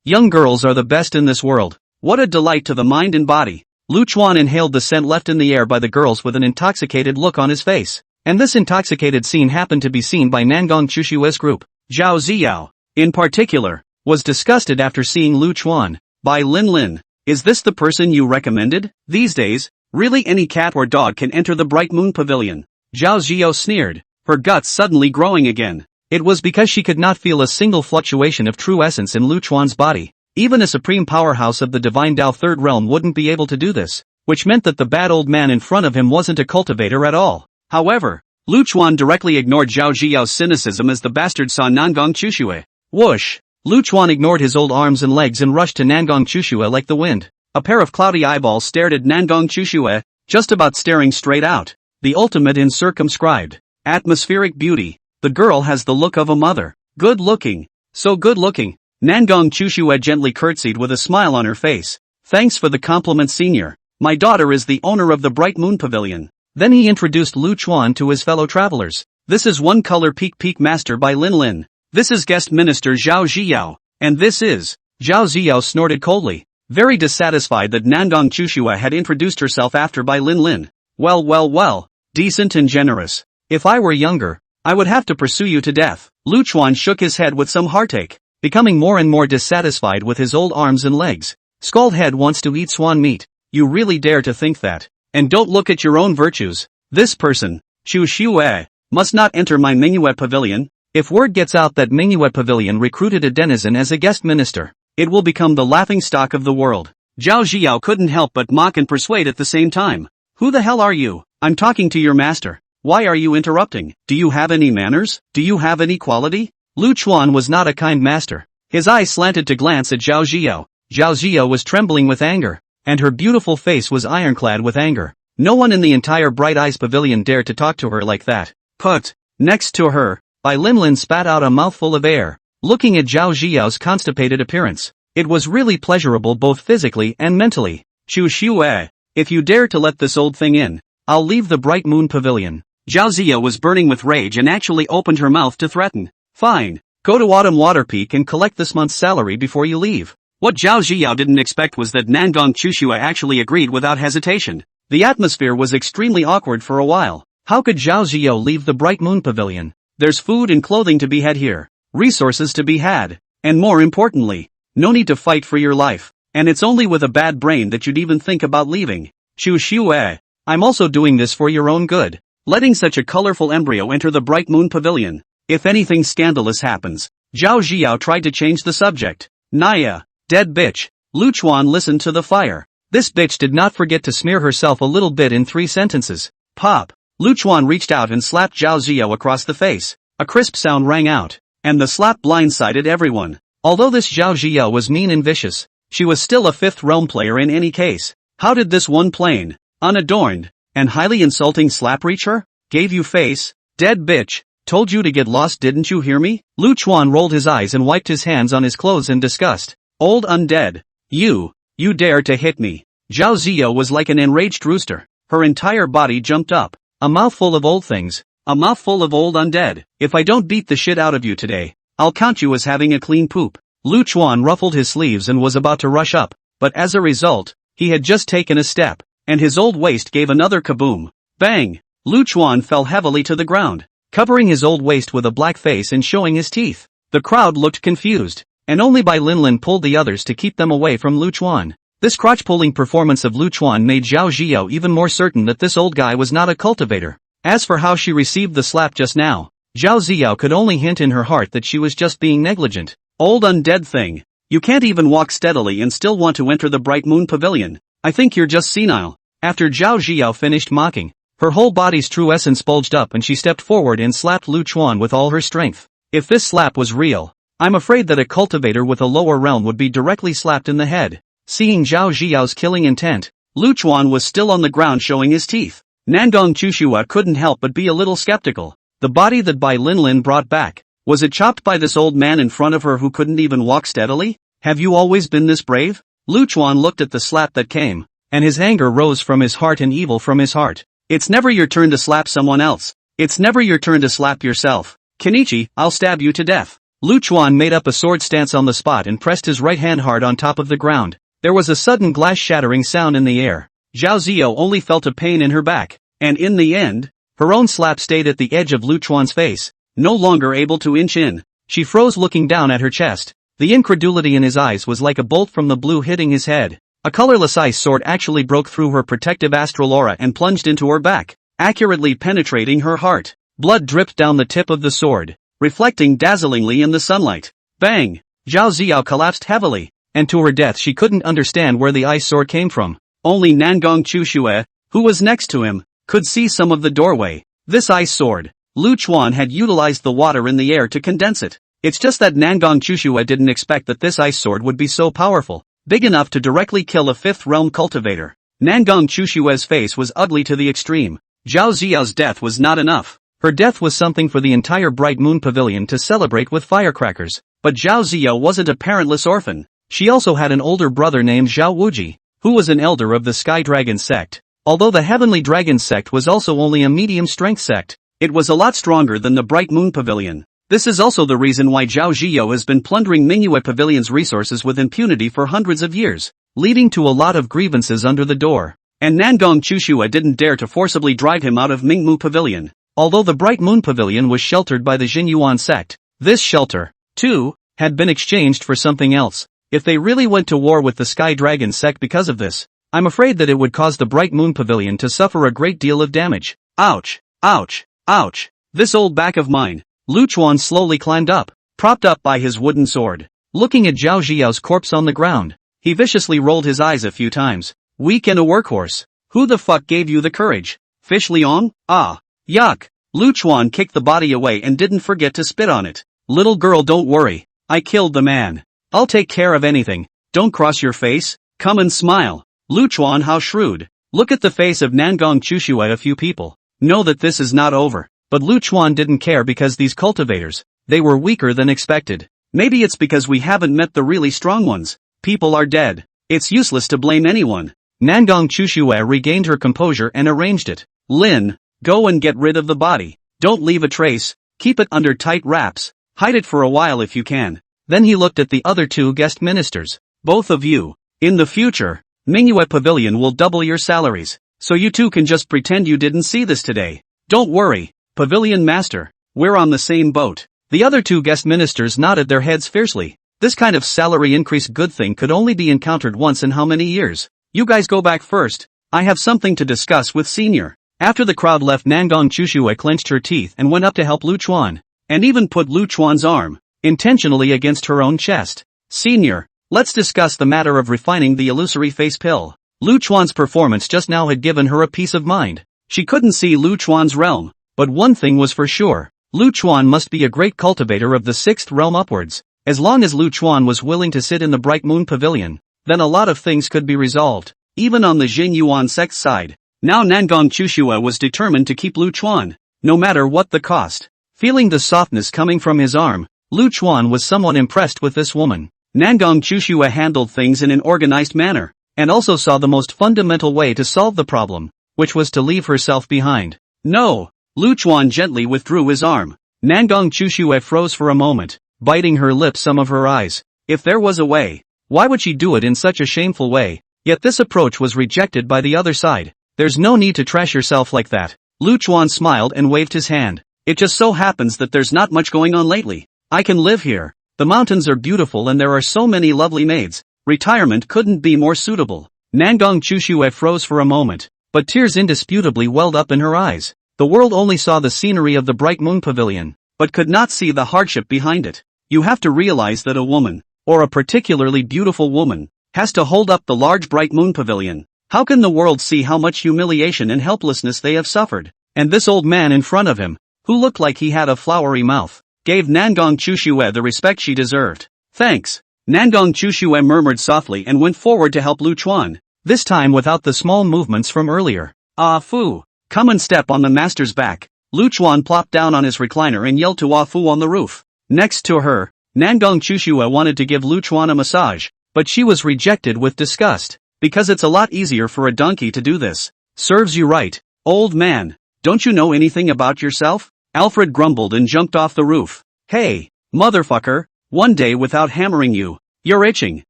Young girls are the best in this world. What a delight to the mind and body. Lu Chuan inhaled the scent left in the air by the girls with an intoxicated look on his face. And this intoxicated scene happened to be seen by Nangong Chushue's group. Zhao Ziao, in particular, was disgusted after seeing Lu Chuan. Bai Linlin, is this the person you recommended? These days, really any cat or dog can enter the Bright Moon Pavilion. Zhao Ziao sneered, her guts suddenly growing again. It was because she could not feel a single fluctuation of true essence in Lu Chuan's body. Even a supreme powerhouse of the divine Tao third realm wouldn't be able to do this, which meant that the bad old man in front of him wasn't a cultivator at all. However, Lu Chuan directly ignored Zhao Ziao's cynicism as the bastard saw Nangong Chushue. Whoosh! Lu Chuan ignored his old arms and legs and rushed to Nangong Chushue like the wind. A pair of cloudy eyeballs stared at Nangong Chushue, just about staring straight out. The ultimate in circumscribed atmospheric beauty. The girl has the look of a mother. Good looking. So good looking. Nangong Chushue gently curtsied with a smile on her face. Thanks for the compliment, senior. My daughter is the owner of the Bright Moon Pavilion. Then he introduced Lu Chuan to his fellow travelers. This is One Color Peak Master Bai Linlin. This is guest minister Zhao Ziyao. And this is... Zhao Ziyao snorted coldly, very dissatisfied that Nangong Chushue had introduced herself after Bai Linlin. Well, decent and generous. If I were younger, I would have to pursue you to death. Lu Chuan shook his head with some heartache, becoming more and more dissatisfied with his old arms and legs. Scald head wants to eat swan meat. You really dare to think that? And don't look at your own virtues. This person, Chu Shue, must not enter my manhwa pavilion. If word gets out that manhwa pavilion recruited a denizen as a guest minister, it will become the laughingstock of the world. Zhao Ziao couldn't help but mock and persuade at the same time. Who the hell are you? I'm talking to your master. Why are you interrupting? Do you have any manners? Do you have any quality? Lu Chuan was not a kind master. His eyes slanted to glance at Zhao Ziao. Zhao Ziao was trembling with anger, and her beautiful face was ironclad with anger. No one in the entire Bright Eyes Pavilion dared to talk to her like that. Put next to her, Bai Linlin spat out a mouthful of air, looking at Zhao Ziao's constipated appearance. It was really pleasurable both physically and mentally. Chu Shue, if you dare to let this old thing in, I'll leave the Bright Moon Pavilion. Zhao Ziao was burning with rage and actually opened her mouth to threaten. Fine, go to Autumn Water Peak and collect this month's salary before you leave. What Zhao Ziao didn't expect was that Nangong Chushue actually agreed without hesitation. The atmosphere was extremely awkward for a while. How could Zhao Ziao leave the Bright Moon Pavilion? There's food and clothing to be had here, resources to be had, and more importantly, no need to fight for your life. And it's only with a bad brain that you'd even think about leaving. Chu Shue, I'm also doing this for your own good. Letting such a colorful embryo enter the Bright Moon Pavilion. If anything scandalous happens, Zhao Xiao tried to change the subject. Naya, dead bitch. Lu Chuan listened to the fire. This bitch did not forget to smear herself a little bit in 3 sentences. Pop. Lu Chuan reached out and slapped Zhao Xiao across the face. A crisp sound rang out, and the slap blindsided everyone. Although this Zhao Xiao was mean and vicious, she was still a 5th realm player in any case. How did this one plain, unadorned, and highly insulting slap reach her? Gave you face, dead bitch. Told you to get lost, didn't you hear me? Lu Chuan rolled his eyes and wiped his hands on his clothes in disgust. Old undead. You dare to hit me. Zhao Xiao was like an enraged rooster. Her entire body jumped up. A mouthful of old things. A mouthful of old undead. If I don't beat the shit out of you today, I'll count you as having a clean poop. Lu Chuan ruffled his sleeves and was about to rush up, but as a result, he had just taken a step, and his old waist gave another kaboom. Bang! Lu Chuan fell heavily to the ground, covering his old waist with a black face and showing his teeth. The crowd looked confused, and only Bai Linlin pulled the others to keep them away from Lu Chuan. This crotch-pulling performance of Lu Chuan made Zhao Xiao even more certain that this old guy was not a cultivator. As for how she received the slap just now, Zhao Xiao could only hint in her heart that she was just being negligent. Old undead thing. You can't even walk steadily and still want to enter the Bright Moon Pavilion. I think you're just senile. After Zhao Xiao finished mocking, her whole body's true essence bulged up and she stepped forward and slapped Lu Chuan with all her strength. If this slap was real, I'm afraid that a cultivator with a lower realm would be directly slapped in the head. Seeing Zhao Xiao's killing intent, Lu Chuan was still on the ground showing his teeth. Nangong Chushua couldn't help but be a little skeptical. The body that Bai Linlin brought back, was it chopped by this old man in front of her who couldn't even walk steadily? Have you always been this brave? Lu Chuan looked at the slap that came, and his anger rose from his heart and evil from his heart. It's never your turn to slap someone else. It's never your turn to slap yourself. Kenichi, I'll stab you to death. Lu Chuan made up a sword stance on the spot and pressed his right hand hard on top of the ground. There was a sudden glass shattering sound in the air. Zhao Xiao only felt a pain in her back, and in the end, her own slap stayed at the edge of Lu Chuan's face, no longer able to inch in. She froze looking down at her chest. The incredulity in his eyes was like a bolt from the blue hitting his head. A colorless ice sword actually broke through her protective astral aura and plunged into her back, accurately penetrating her heart. Blood dripped down the tip of the sword, reflecting dazzlingly in the sunlight. Bang! Zhao Xiao collapsed heavily, and to her death she couldn't understand where the ice sword came from. Only Nangong Chushue, who was next to him, could see some of the doorway. This ice sword, Lu Chuan had utilized the water in the air to condense it. It's just that Nangong Chushue didn't expect that this ice sword would be so powerful, big enough to directly kill a 5th realm cultivator. Nangong Chushue's face was ugly to the extreme. Zhao Xiao's death was not enough. Her death was something for the entire Bright Moon Pavilion to celebrate with firecrackers. But Zhao Xiao wasn't a parentless orphan. She also had an older brother named Zhao Wuji, who was an elder of the Sky Dragon sect. Although the Heavenly Dragon sect was also only a medium-strength sect, it was a lot stronger than the Bright Moon Pavilion. This is also the reason why Zhao Xiao has been plundering Manhwa Pavilion's resources with impunity for hundreds of years, leading to a lot of grievances under the door. And Nangong Chushua didn't dare to forcibly drive him out of Mingmu Pavilion. Although the Bright Moon Pavilion was sheltered by the Jinyuan sect, this shelter, too, had been exchanged for something else. If they really went to war with the Sky Dragon sect because of this, I'm afraid that it would cause the Bright Moon Pavilion to suffer a great deal of damage. Ouch! Ouch! Ouch! This old back of mine. Lu Chuan slowly climbed up, propped up by his wooden sword. Looking at Zhao Xiao's corpse on the ground, he viciously rolled his eyes a few times. Weak and a workhorse. Who the fuck gave you the courage? Fish Liang? Ah. Yuck. Lu Chuan kicked the body away and didn't forget to spit on it. Little girl, don't worry. I killed the man. I'll take care of anything. Don't cross your face. Come and smile. Lu Chuan, how shrewd. Look at the face of Nangong Chushua. A few people know that this is not over. But Lu Chuan didn't care because these cultivators, they were weaker than expected. Maybe it's because we haven't met the really strong ones. People are dead. It's useless to blame anyone. Nangong Chushua regained her composure and arranged it. Lin, go and get rid of the body. Don't leave a trace. Keep it under tight wraps. Hide it for a while if you can. Then he looked at the other two guest ministers. Both of you. In the future, Manhwa Pavilion will double your salaries. So you two can just pretend you didn't see this today. Don't worry. Pavilion Master, we're on the same boat. The other two guest ministers nodded their heads fiercely. This kind of salary increase good thing could only be encountered once in how many years? You guys go back first. I have something to discuss with Senior. After the crowd left, Nangong Chushua clenched her teeth and went up to help Lu Chuan, and even put Lu Chuan's arm intentionally against her own chest. Senior, let's discuss the matter of refining the illusory face pill. Lu Chuan's performance just now had given her a peace of mind. She couldn't see Lu Chuan's realm, but one thing was for sure. Lu Chuan must be a great cultivator of the 6th realm upwards. As long as Lu Chuan was willing to sit in the Bright Moon Pavilion, then a lot of things could be resolved, even on the Jin Yuan sect's side. Now Nangong Chushua was determined to keep Lu Chuan, no matter what the cost. Feeling the softness coming from his arm, Lu Chuan was somewhat impressed with this woman. Nangong Chushua handled things in an organized manner, and also saw the most fundamental way to solve the problem, which was to leave herself behind. No! Lu Chuan gently withdrew his arm. Nangong Chushua froze for a moment, biting her lips, some of her eyes. If there was a way, why would she do it in such a shameful way? Yet this approach was rejected by the other side. There's no need to trash yourself like that. Lu Chuan smiled and waved his hand. It just so happens that there's not much going on lately. I can live here. The mountains are beautiful and there are so many lovely maids. Retirement couldn't be more suitable. Nangong Chushua froze for a moment, but tears indisputably welled up in her eyes. The world only saw the scenery of the Bright Moon Pavilion, but could not see the hardship behind it. You have to realize that a woman, or a particularly beautiful woman, has to hold up the large Bright Moon Pavilion. How can the world see how much humiliation and helplessness they have suffered? And this old man in front of him, who looked like he had a flowery mouth, gave Nangong Chushua the respect she deserved. Thanks. Nangong Chushua murmured softly and went forward to help Lu Chuan, this time without the small movements from earlier. Ah Fu, come and step on the master's back. Lu Chuan plopped down on his recliner and yelled to Ah Fu on the roof. Next to her, Nangong Chushua wanted to give Lu Chuan a massage, but she was rejected with disgust, because it's a lot easier for a donkey to do this. Serves you right, old man. Don't you know anything about yourself? Alfred grumbled and jumped off the roof. Hey, motherfucker, one day without hammering you. You're itching,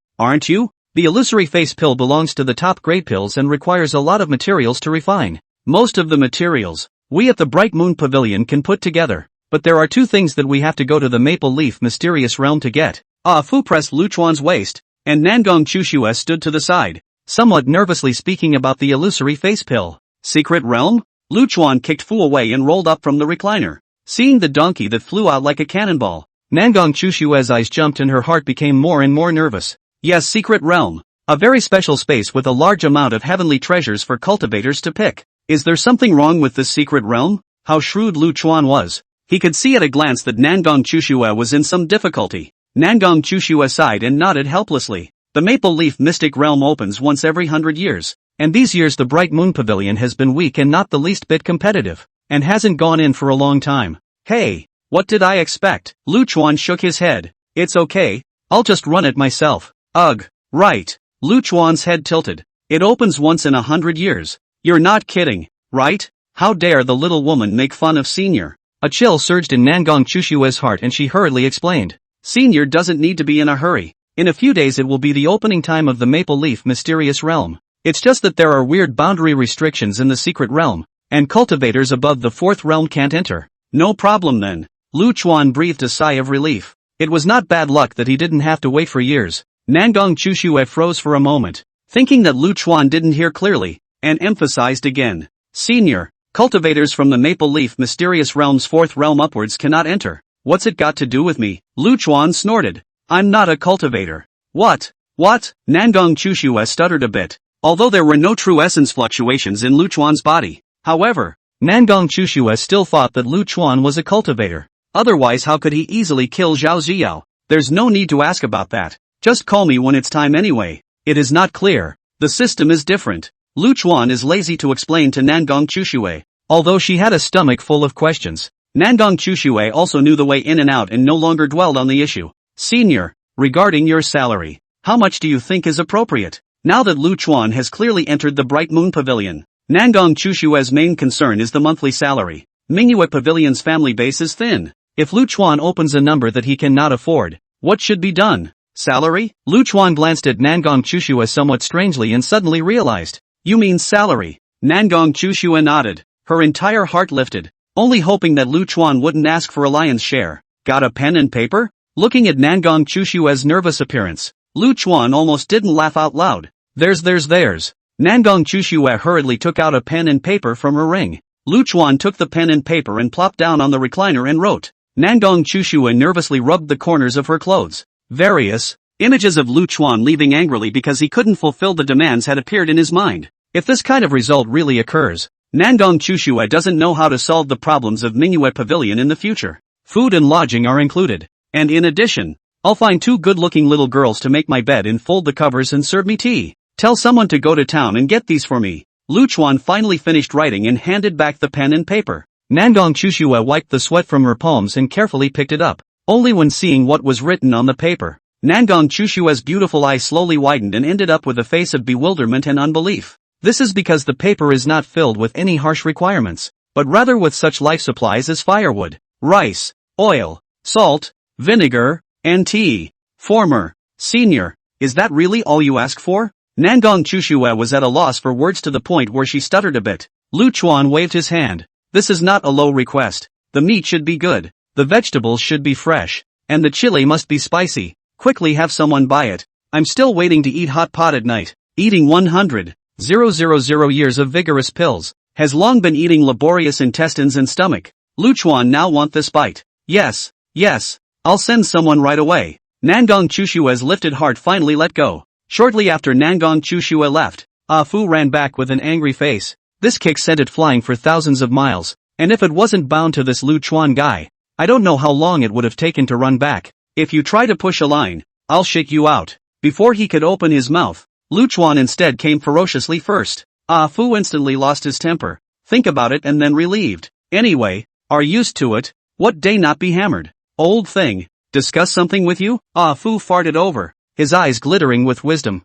aren't you? The illusory face pill belongs to the top grade pills and requires a lot of materials to refine. Most of the materials, we at the Bright Moon Pavilion can put together, but there are 2 things that we have to go to the Maple Leaf Mysterious Realm to get. Ah Fu pressed Lu Chuan's waist, and Nangong Chushua stood to the side, somewhat nervously speaking about the illusory face pill. Secret realm? Lu Chuan kicked Fu away and rolled up from the recliner. Seeing the donkey that flew out like a cannonball, Nangong Chushua's eyes jumped and her heart became more and more nervous. Yes, secret realm. A very special space with a large amount of heavenly treasures for cultivators to pick. Is there something wrong with this secret realm? How shrewd Lu Chuan was. He could see at a glance that Nangong Chushua was in some difficulty. Nangong Chushua sighed and nodded helplessly. The Maple Leaf Mystic Realm opens once every 100 years. And these years the Bright Moon Pavilion has been weak and not the least bit competitive, and hasn't gone in for a long time. Hey, what did I expect? Lu Chuan shook his head. It's okay, I'll just run it myself. Ugh, right. Lu Chuan's head tilted. It opens once in 100 years. You're not kidding, right? How dare the little woman make fun of Senior? A chill surged in Nangong Chushua's heart and she hurriedly explained. Senior doesn't need to be in a hurry. In a few days it will be the opening time of the Maple Leaf Mysterious Realm. It's just that there are weird boundary restrictions in the secret realm, and cultivators above the 4th realm can't enter. No problem then. Lu Chuan breathed a sigh of relief. It was not bad luck that he didn't have to wait for years. Nangong Chushua froze for a moment, thinking that Lu Chuan didn't hear clearly, and emphasized again. Senior, cultivators from the Maple Leaf Mysterious Realm's 4th realm upwards cannot enter. What's it got to do with me? Lu Chuan snorted. I'm not a cultivator. What? What? Nangong Chushua stuttered a bit. Although there were no true essence fluctuations in Lu Chuan's body, however, Nangong Chushua still thought that Lu Chuan was a cultivator. Otherwise how could he easily kill Zhao Ziyao? There's no need to ask about that. Just call me when it's time anyway. It is not clear. The system is different. Lu Chuan is lazy to explain to Nangong Chushua. Although she had a stomach full of questions, Nangong Chushua also knew the way in and out and no longer dwelled on the issue. Senior, regarding your salary, how much do you think is appropriate? Now that Lu Chuan has clearly entered the Bright Moon Pavilion, Nangong Chushua's main concern is the monthly salary. Manhwa Pavilion's family base is thin. If Lu Chuan opens a number that he cannot afford, what should be done? Salary? Lu Chuan glanced at Nangong Chushua somewhat strangely and suddenly realized. You mean salary? Nangong Chushua nodded. Her entire heart lifted, only hoping that Lu Chuan wouldn't ask for a lion's share. Got a pen and paper? Looking at Nangong Chushua's nervous appearance, Lu Chuan almost didn't laugh out loud. There's. Nangong Chushua hurriedly took out a pen and paper from her ring. Lu Chuan took the pen and paper and plopped down on the recliner and wrote. Nangong Chushue nervously rubbed the corners of her clothes. Various images of Lu Chuan leaving angrily because he couldn't fulfill the demands had appeared in his mind. If this kind of result really occurs, Nangong Chushue doesn't know how to solve the problems of manhwa Pavilion in the future. Food and lodging are included. And in addition, I'll find 2 good-looking little girls to make my bed and fold the covers and serve me tea. Tell someone to go to town and get these for me. Lu Chuan finally finished writing and handed back the pen and paper. Nangong Chushue wiped the sweat from her palms and carefully picked it up. Only when seeing what was written on the paper, Nangong Chushue's beautiful eyes slowly widened and ended up with a face of bewilderment and unbelief. This is because the paper is not filled with any harsh requirements, but rather with such life supplies as firewood, rice, oil, salt, vinegar, and tea. Former, senior, is that really all you ask for? Nangong Chushue was at a loss for words to the point where she stuttered a bit. Lu Chuan waved his hand. This is not a low request. The meat should be good, the vegetables should be fresh, and the chili must be spicy. Quickly have someone buy it. I'm still waiting to eat hot pot at night. Eating 100,000 years of vigorous pills, has long been eating laborious intestines and stomach. Lu Chuan now want this bite. Yes, I'll send someone right away. Nangong Chushue's lifted heart finally let go. Shortly after Nangong Chushue left, Fu ran back with an angry face. This kick sent it flying for thousands of miles, and if it wasn't bound to this Lu Chuan guy, I don't know how long it would have taken to run back. If you try to push a line, I'll shake you out. Before he could open his mouth, Lu Chuan instead came ferociously first. Fu instantly lost his temper. Think about it and then relieved. Anyway, are used to it. What day not be hammered? Old thing. Discuss something with you? Fu farted over, his eyes glittering with wisdom.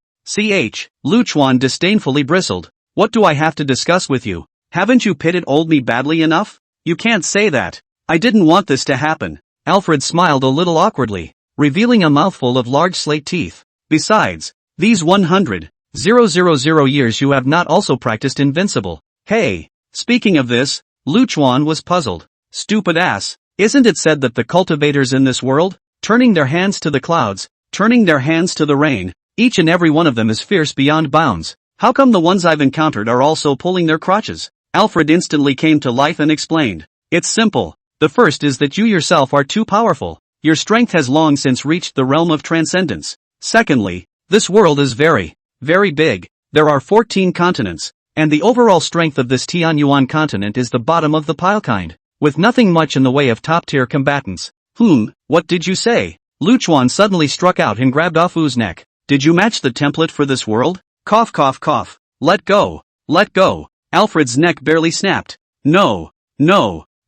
Lu Chuan disdainfully bristled. What do I have to discuss with you? Haven't you pitted old me badly enough? You can't say that. I didn't want this to happen. Alfred smiled a little awkwardly, revealing a mouthful of large slate teeth. Besides, these 100,000 years you have not also practiced invincible. Hey, speaking of this, Lu Chuan was puzzled. Stupid ass, isn't it said that the cultivators in this world, turning their hands to the clouds, turning their hands to the rain, each and every one of them is fierce beyond bounds? How come the ones I've encountered are also pulling their crotches? Alfred instantly came to life and explained. It's simple. The first is that you yourself are too powerful. Your strength has long since reached the realm of transcendence. Secondly, this world is very, very big. There are 14 continents, and the overall strength of this Tianyuan continent is the bottom of the pile kind, with nothing much in the way of top-tier combatants. What did you say? Lu Chuan suddenly struck out and grabbed Fu's neck. Did you match the template for this world? Cough cough cough. Let go. Let go. Alfred's neck barely snapped. No.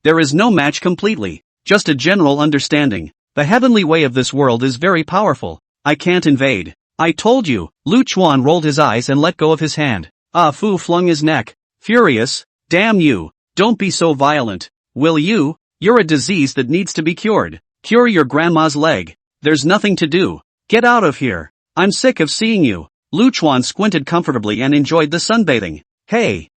There is no match completely. Just a general understanding. The heavenly way of this world is very powerful. I can't invade. I told you. Lu Chuan rolled his eyes and let go of his hand. Fu flung his neck. Furious. Damn you. Don't be so violent. Will you? You're a disease that needs to be cured. Cure your grandma's leg. There's nothing to do. Get out of here. I'm sick of seeing you. Lu Chuan squinted comfortably and enjoyed the sunbathing. Hey,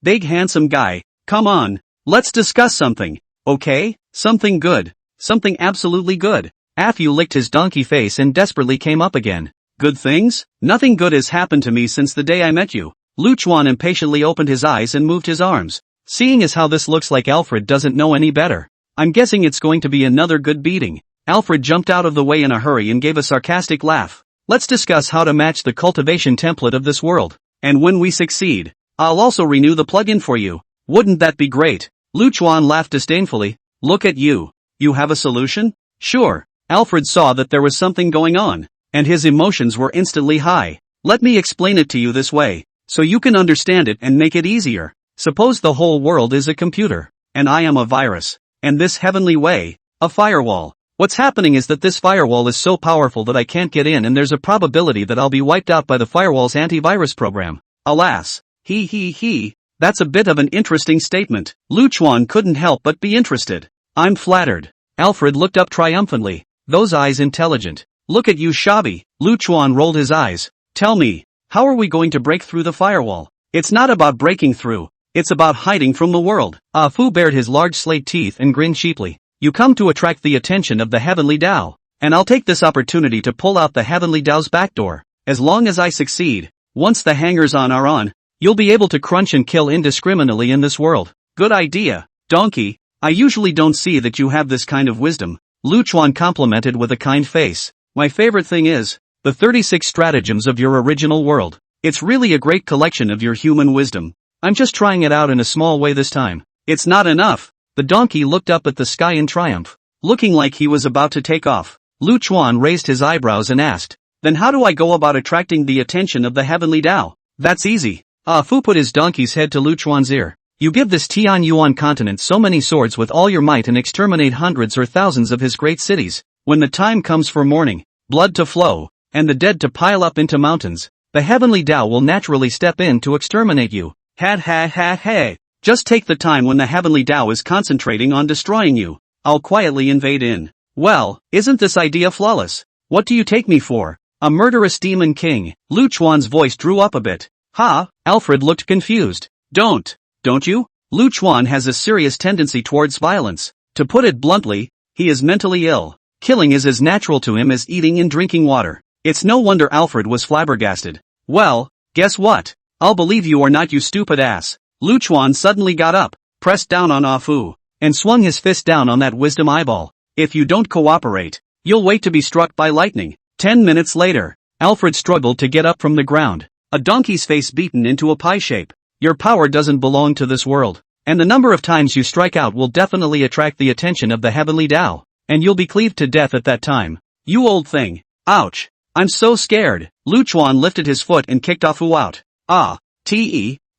big handsome guy, come on, let's discuss something, okay? Something good. Something absolutely good. Fu licked his donkey face and desperately came up again. Good things? Nothing good has happened to me since the day I met you. Lu Chuan impatiently opened his eyes and moved his arms. Seeing as how this looks like Alfred doesn't know any better, I'm guessing it's going to be another good beating. Alfred jumped out of the way in a hurry and gave a sarcastic laugh. Let's discuss how to match the cultivation template of this world. And when we succeed, I'll also renew the plugin for you. Wouldn't that be great? Lu Chuan laughed disdainfully. Look at you. You have a solution? Sure. Alfred saw that there was something going on, and his emotions were instantly high. Let me explain it to you this way, so you can understand it and make it easier. Suppose the whole world is a computer, and I am a virus, and this heavenly way, a firewall. What's happening is that this firewall is so powerful that I can't get in and there's a probability that I'll be wiped out by the firewall's antivirus program. Alas. That's a bit of an interesting statement. Lu Chuan couldn't help but be interested. I'm flattered. Alfred looked up triumphantly, those eyes intelligent. Look at you shabby. Lu Chuan rolled his eyes. Tell me, how are we going to break through the firewall? It's not about breaking through, it's about hiding from the world. Fu bared his large slate teeth and grinned cheaply. You come to attract the attention of the Heavenly Tao, and I'll take this opportunity to pull out the Heavenly Tao's backdoor. As long as I succeed, once the hangers-on are on, you'll be able to crunch and kill indiscriminately in this world. Good idea, donkey. I usually don't see that you have this kind of wisdom, Lu Chuan complimented with a kind face. My favorite thing is the 36 stratagems of your original world. It's really a great collection of your human wisdom. I'm just trying it out in a small way this time. It's not enough. The donkey looked up at the sky in triumph, looking like he was about to take off. Lu Chuan raised his eyebrows and asked, then how do I go about attracting the attention of the heavenly Tao? That's easy. Ah Fu put his donkey's head to Lu Chuan's ear. You give this Tian Yuan continent so many swords with all your might and exterminate hundreds or thousands of his great cities. When the time comes for mourning, blood to flow, and the dead to pile up into mountains, the heavenly Tao will naturally step in to exterminate you. Ha. Just take the time when the heavenly Tao is concentrating on destroying you. I'll quietly invade in. Well, isn't this idea flawless? What do you take me for? A murderous demon king? Lu Chuan's voice drew up a bit. Ha, Alfred looked confused. Don't you? Lu Chuan has a serious tendency towards violence. To put it bluntly, he is mentally ill. Killing is as natural to him as eating and drinking water. It's no wonder Alfred was flabbergasted. Well, guess what? I'll believe you or not, you stupid ass. Lu Chuan suddenly got up, pressed down on Ah Fu, and swung his fist down on that wisdom eyeball. If you don't cooperate, you'll wait to be struck by lightning. 10 minutes later, Alfred struggled to get up from the ground, a donkey's face beaten into a pie shape. Your power doesn't belong to this world, and the number of times you strike out will definitely attract the attention of the heavenly Tao, and you'll be cleaved to death at that time. You old thing. Ouch. I'm so scared. Lu Chuan lifted his foot and kicked Ah Fu out.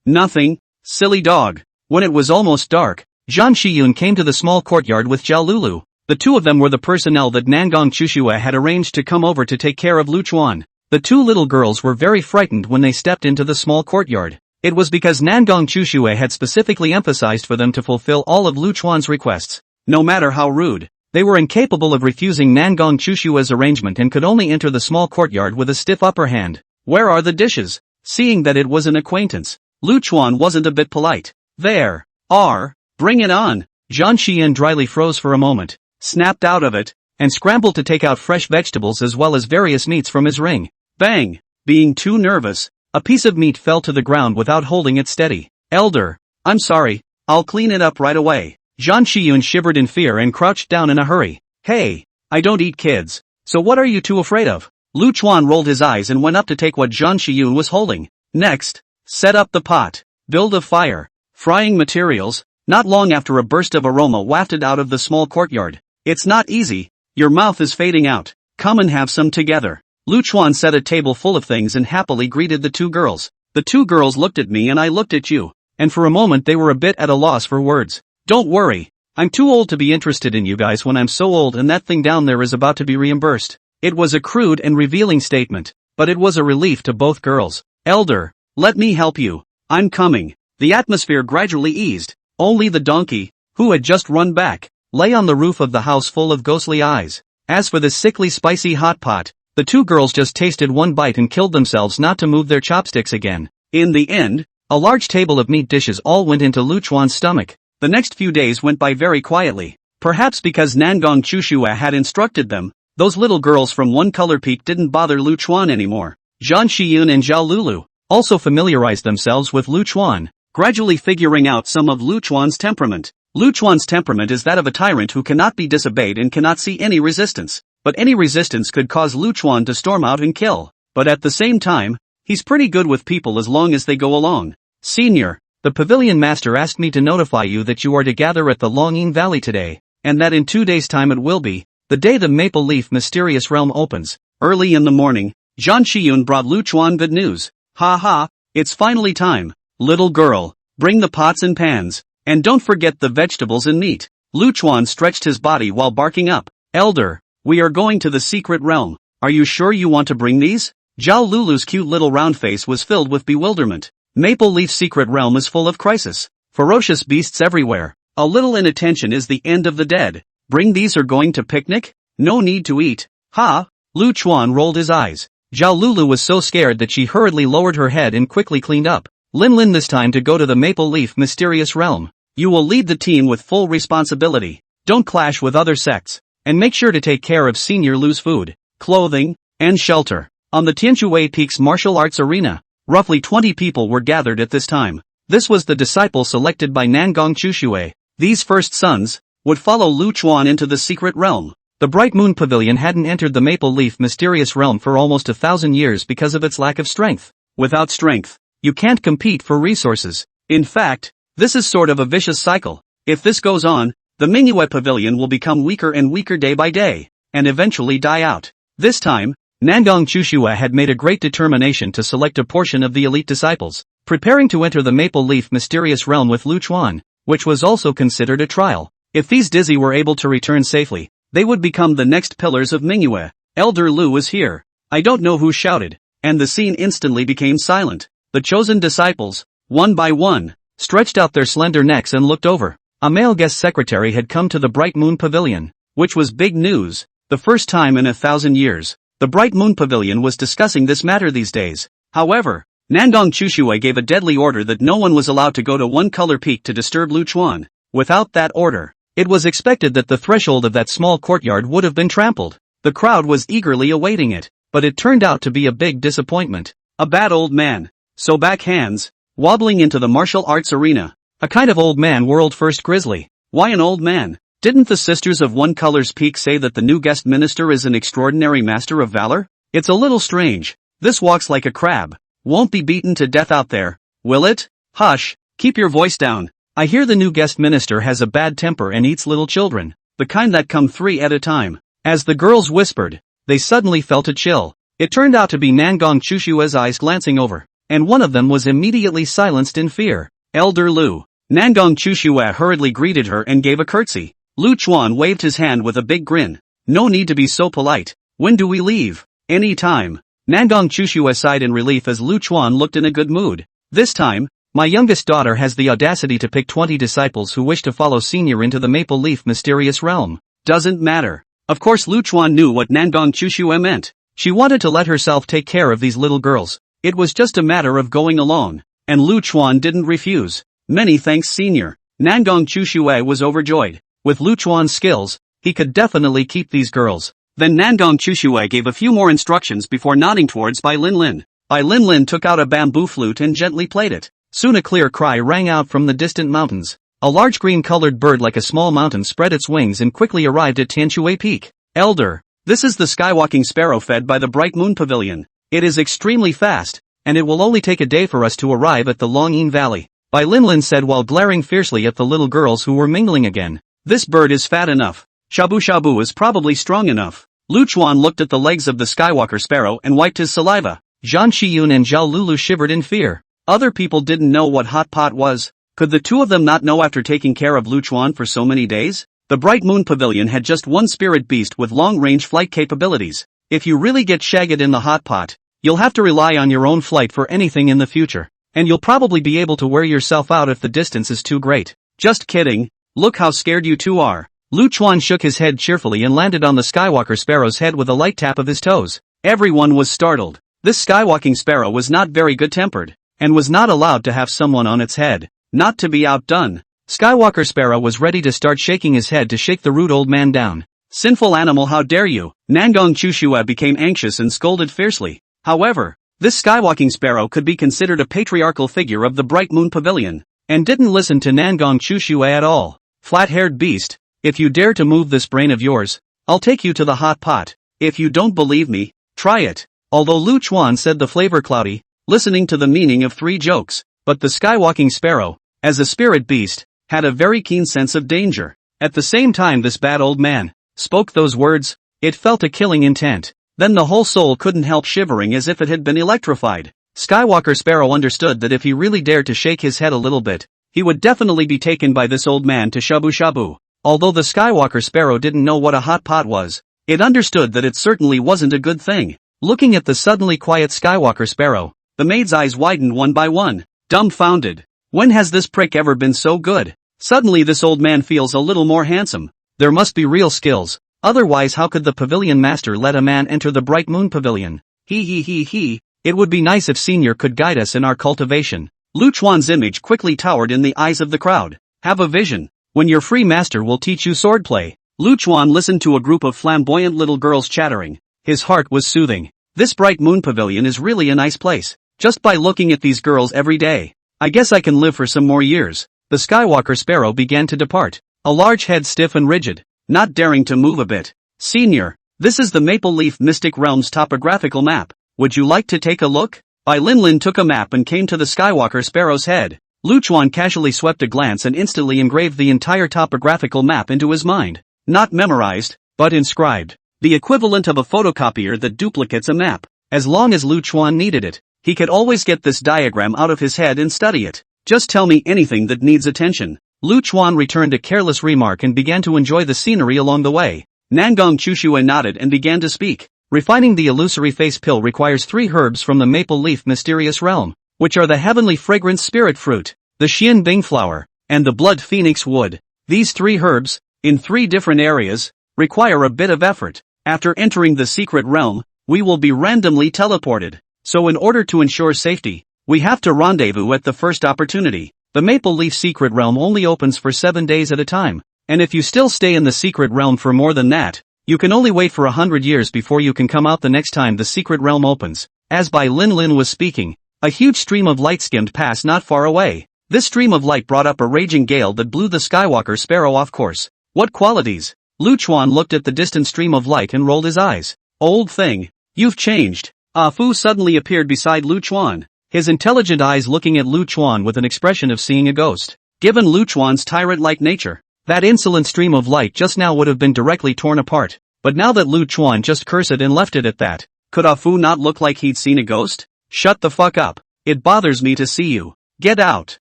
Nothing, silly dog. When it was almost dark, Zhang Shiyun came to the small courtyard with Zhao Lulu. The two of them were the personnel that Nangong Chushue had arranged to come over to take care of Lu Chuan. The two little girls were very frightened when they stepped into the small courtyard. It was because Nangong Chushue had specifically emphasized for them to fulfill all of Lu Chuan's requests. No matter how rude, they were incapable of refusing Nangong Chushue's arrangement and could only enter the small courtyard with a stiff upper hand. Where are the dishes? Seeing that it was an acquaintance, Lu Chuan wasn't a bit polite. There are. Bring it on. Zhang Xian dryly froze for a moment, snapped out of it, and scrambled to take out fresh vegetables as well as various meats from his ring. Bang! Being too nervous, a piece of meat fell to the ground without holding it steady. Elder, I'm sorry, I'll clean it up right away. Zhang Shiyun shivered in fear and crouched down in a hurry. Hey, I don't eat kids, so what are you too afraid of? Lu Chuan rolled his eyes and went up to take what Zhang Shiyun was holding. Next, set up the pot, build a fire, frying materials. Not long after, a burst of aroma wafted out of the small courtyard. It's not easy, your mouth is fading out, come and have some together. Lu Chuan set a table full of things and happily greeted the two girls. The two girls looked at me and I looked at you, and for a moment they were a bit at a loss for words. Don't worry, I'm too old to be interested in you guys when I'm so old and that thing down there is about to be reimbursed. It was a crude and revealing statement, but it was a relief to both girls. Elder, let me help you. I'm coming. The atmosphere gradually eased. Only the donkey, who had just run back, lay on the roof of the house full of ghostly eyes. As for the sickly spicy hot pot, the two girls just tasted one bite and killed themselves not to move their chopsticks again. In the end, a large table of meat dishes all went into Lu Chuan's stomach. The next few days went by very quietly. Perhaps because Nangong Chushue had instructed them, those little girls from One Color Peak didn't bother Lu Chuan anymore. Zhang Shiyun and Zhao Lulu also familiarized themselves with Lu Chuan, gradually figuring out some of Lu Chuan's temperament. Lu Chuan's temperament is that of a tyrant who cannot be disobeyed and cannot see any resistance. But any resistance could cause Lu Chuan to storm out and kill. But at the same time, he's pretty good with people as long as they go along. Senior, the pavilion master asked me to notify you that you are to gather at the Longing Valley today, and that in 2 days' time it will be the day the Maple Leaf Mysterious Realm opens. Early in the morning, Zhang Shiyun brought Lu Chuan good news. Ha, it's finally time. Little girl, bring the pots and pans, and don't forget the vegetables and meat. Lu Chuan stretched his body while barking up. Elder, we are going to the secret realm. Are you sure you want to bring these? Zhao Lulu's cute little round face was filled with bewilderment. Maple Leaf's secret realm is full of crisis. Ferocious beasts everywhere. A little inattention is the end of the dead. Bring these or going to picnic? No need to eat. Ha! Lu Chuan rolled his eyes. Zhao Lulu was so scared that she hurriedly lowered her head and quickly cleaned up. Lin this time to go to the Maple Leaf Mysterious Realm. You will lead the team with full responsibility. Don't clash with other sects. And make sure to take care of Senior Lu's food, clothing, and shelter. On the Tianshui Peak's martial arts arena, roughly 20 people were gathered at this time. This was the disciple selected by Nangong Chushue. These first sons would follow Lu Chuan into the secret realm. The Bright Moon Pavilion hadn't entered the Maple Leaf mysterious realm for almost 1,000 years because of its lack of strength. Without strength, you can't compete for resources. In fact, this is sort of a vicious cycle. If this goes on, the manhwa pavilion will become weaker and weaker day by day, and eventually die out. This time, Nangong Chushua had made a great determination to select a portion of the elite disciples, preparing to enter the Maple Leaf mysterious realm with Lu Chuan, which was also considered a trial. If these Dizzy were able to return safely, they would become the next pillars of manhwa. Elder Lu is here. I don't know who shouted, and the scene instantly became silent. The chosen disciples, one by one, stretched out their slender necks and looked over. A male guest secretary had come to the Bright Moon Pavilion, which was big news. The first time in 1,000 years, the Bright Moon Pavilion was discussing this matter these days. However, Nangong Chushue gave a deadly order that no one was allowed to go to One Color Peak to disturb Lu Chuan. Without that order, it was expected that the threshold of that small courtyard would have been trampled. The crowd was eagerly awaiting it, but it turned out to be a big disappointment. A bad old man, so back hands, wobbling into the martial arts arena. A kind of old man world-first grizzly. Why an old man? Didn't the Sisters of One Color's Peak say that the new guest minister is an extraordinary master of valor? It's a little strange. This walks like a crab. Won't be beaten to death out there, will it? Hush, keep your voice down. I hear the new guest minister has a bad temper and eats little children, the kind that come 3 at a time. As the girls whispered, they suddenly felt a chill. It turned out to be Nangong Chushua's eyes glancing over, and one of them was immediately silenced in fear. Elder Lu. Nangong Chushua hurriedly greeted her and gave a curtsy. Lu Chuan waved his hand with a big grin. No need to be so polite. When do we leave? Any time. Nangong Chushua sighed in relief as Lu Chuan looked in a good mood. This time, my youngest daughter has the audacity to pick 20 disciples who wish to follow senior into the Maple Leaf mysterious realm. Doesn't matter. Of course Lu Chuan knew what Nangong Chushua meant. She wanted to let herself take care of these little girls. It was just a matter of going along. And Lu Chuan didn't refuse. Many thanks senior. Nangong Chushue was overjoyed. With Lu Chuan's skills, he could definitely keep these girls. Then Nangong Chushue gave a few more instructions before nodding towards Bai Linlin. Bai Linlin took out a bamboo flute and gently played it. Soon a clear cry rang out from the distant mountains. A large green-colored bird like a small mountain spread its wings and quickly arrived at Tianchue Peak. Elder, this is the skywalking sparrow fed by the Bright Moon Pavilion. It is extremely fast, and it will only take a day for us to arrive at the Longyin Valley. Bai Linlin said while glaring fiercely at the little girls who were mingling again. This bird is fat enough. Shabu Shabu is probably strong enough. Lu Chuan looked at the legs of the skywalker sparrow and wiped his saliva. Zhang Shiyun and Zhao Lulu shivered in fear. Other people didn't know what hot pot was. Could the two of them not know after taking care of Lu Chuan for so many days? The Bright Moon Pavilion had just one spirit beast with long-range flight capabilities. If you really get shagged in the hot pot, you'll have to rely on your own flight for anything in the future. And you'll probably be able to wear yourself out if the distance is too great. Just kidding. Look how scared you two are. Lu Chuan shook his head cheerfully and landed on the skywalker sparrow's head with a light tap of his toes. Everyone was startled. This skywalking sparrow was not very good-tempered, and was not allowed to have someone on its head. Not to be outdone, Skywalker Sparrow was ready to start shaking his head to shake the rude old man down. Sinful animal, how dare you! Nangong Chushua became anxious and scolded fiercely. However, this skywalking sparrow could be considered a patriarchal figure of the Bright Moon Pavilion, and didn't listen to Nangong Chushua at all. Flat-haired beast, if you dare to move this brain of yours, I'll take you to the hot pot. If you don't believe me, try it. Although Lu Chuan said the flavor cloudy, listening to the meaning of 3 jokes, but the skywalking sparrow, as a spirit beast, had a very keen sense of danger. At the same time this bad old man spoke those words, it felt a killing intent. Then the whole soul couldn't help shivering as if it had been electrified. Skywalker Sparrow understood that if he really dared to shake his head a little bit, he would definitely be taken by this old man to Shabu Shabu. Although the Skywalker Sparrow didn't know what a hot pot was, it understood that it certainly wasn't a good thing. Looking at the suddenly quiet Skywalker Sparrow, the maid's eyes widened one by one, dumbfounded. When has this prick ever been so good? Suddenly this old man feels a little more handsome. There must be real skills. Otherwise how could the pavilion master let a man enter the Bright Moon Pavilion? He. It would be nice if Senior could guide us in our cultivation. Lu Chuan's image quickly towered in the eyes of the crowd. Have a vision. When your free master will teach you swordplay. Lu Chuan listened to a group of flamboyant little girls chattering. His heart was soothing. This Bright Moon Pavilion is really a nice place. Just by looking at these girls every day, I guess I can live for some more years. the Skywalker sparrow began to depart, a large head stiff and rigid, not daring to move a bit. Senior, this is the Maple Leaf Mystic Realm's topographical map. Would you like to take a look? Bai Linlin took a map and came to the Skywalker sparrow's head. Lu Chuan casually swept a glance and instantly engraved the entire topographical map into his mind. Not memorized, but inscribed. The equivalent of a photocopier that duplicates a map. As long as Lu Chuan needed it, he could always get this diagram out of his head and study it. Just tell me anything that needs attention. Lu Chuan returned a careless remark and began to enjoy the scenery along the way. Nangong Chushue nodded and began to speak. Refining the illusory face pill requires 3 herbs from the Maple Leaf Mysterious Realm, which are the heavenly fragrant spirit fruit, the Xian Bing flower, and the blood phoenix wood. These 3 herbs, in 3 different areas, require a bit of effort. After entering the secret realm, we will be randomly teleported. So in order to ensure safety, we have to rendezvous at the first opportunity. The Maple Leaf Secret Realm only opens for 7 days at a time, and if you still stay in the secret realm for more than that, you can only wait for 100 years before you can come out the next time the secret realm opens. As Bai Linlin was speaking, a huge stream of light skimmed past not far away. This stream of light brought up a raging gale that blew the Skywalker sparrow off course. What qualities? Lu Chuan looked at the distant stream of light and rolled his eyes. Old thing, you've changed. Ah Fu suddenly appeared beside Lu Chuan, his intelligent eyes looking at Lu Chuan with an expression of seeing a ghost. Given Lu Chuan's tyrant-like nature, that insolent stream of light just now would have been directly torn apart. But now that Lu Chuan just cursed it and left it at that, could Ah Fu not look like he'd seen a ghost? Shut the fuck up. It bothers me to see you. Get out.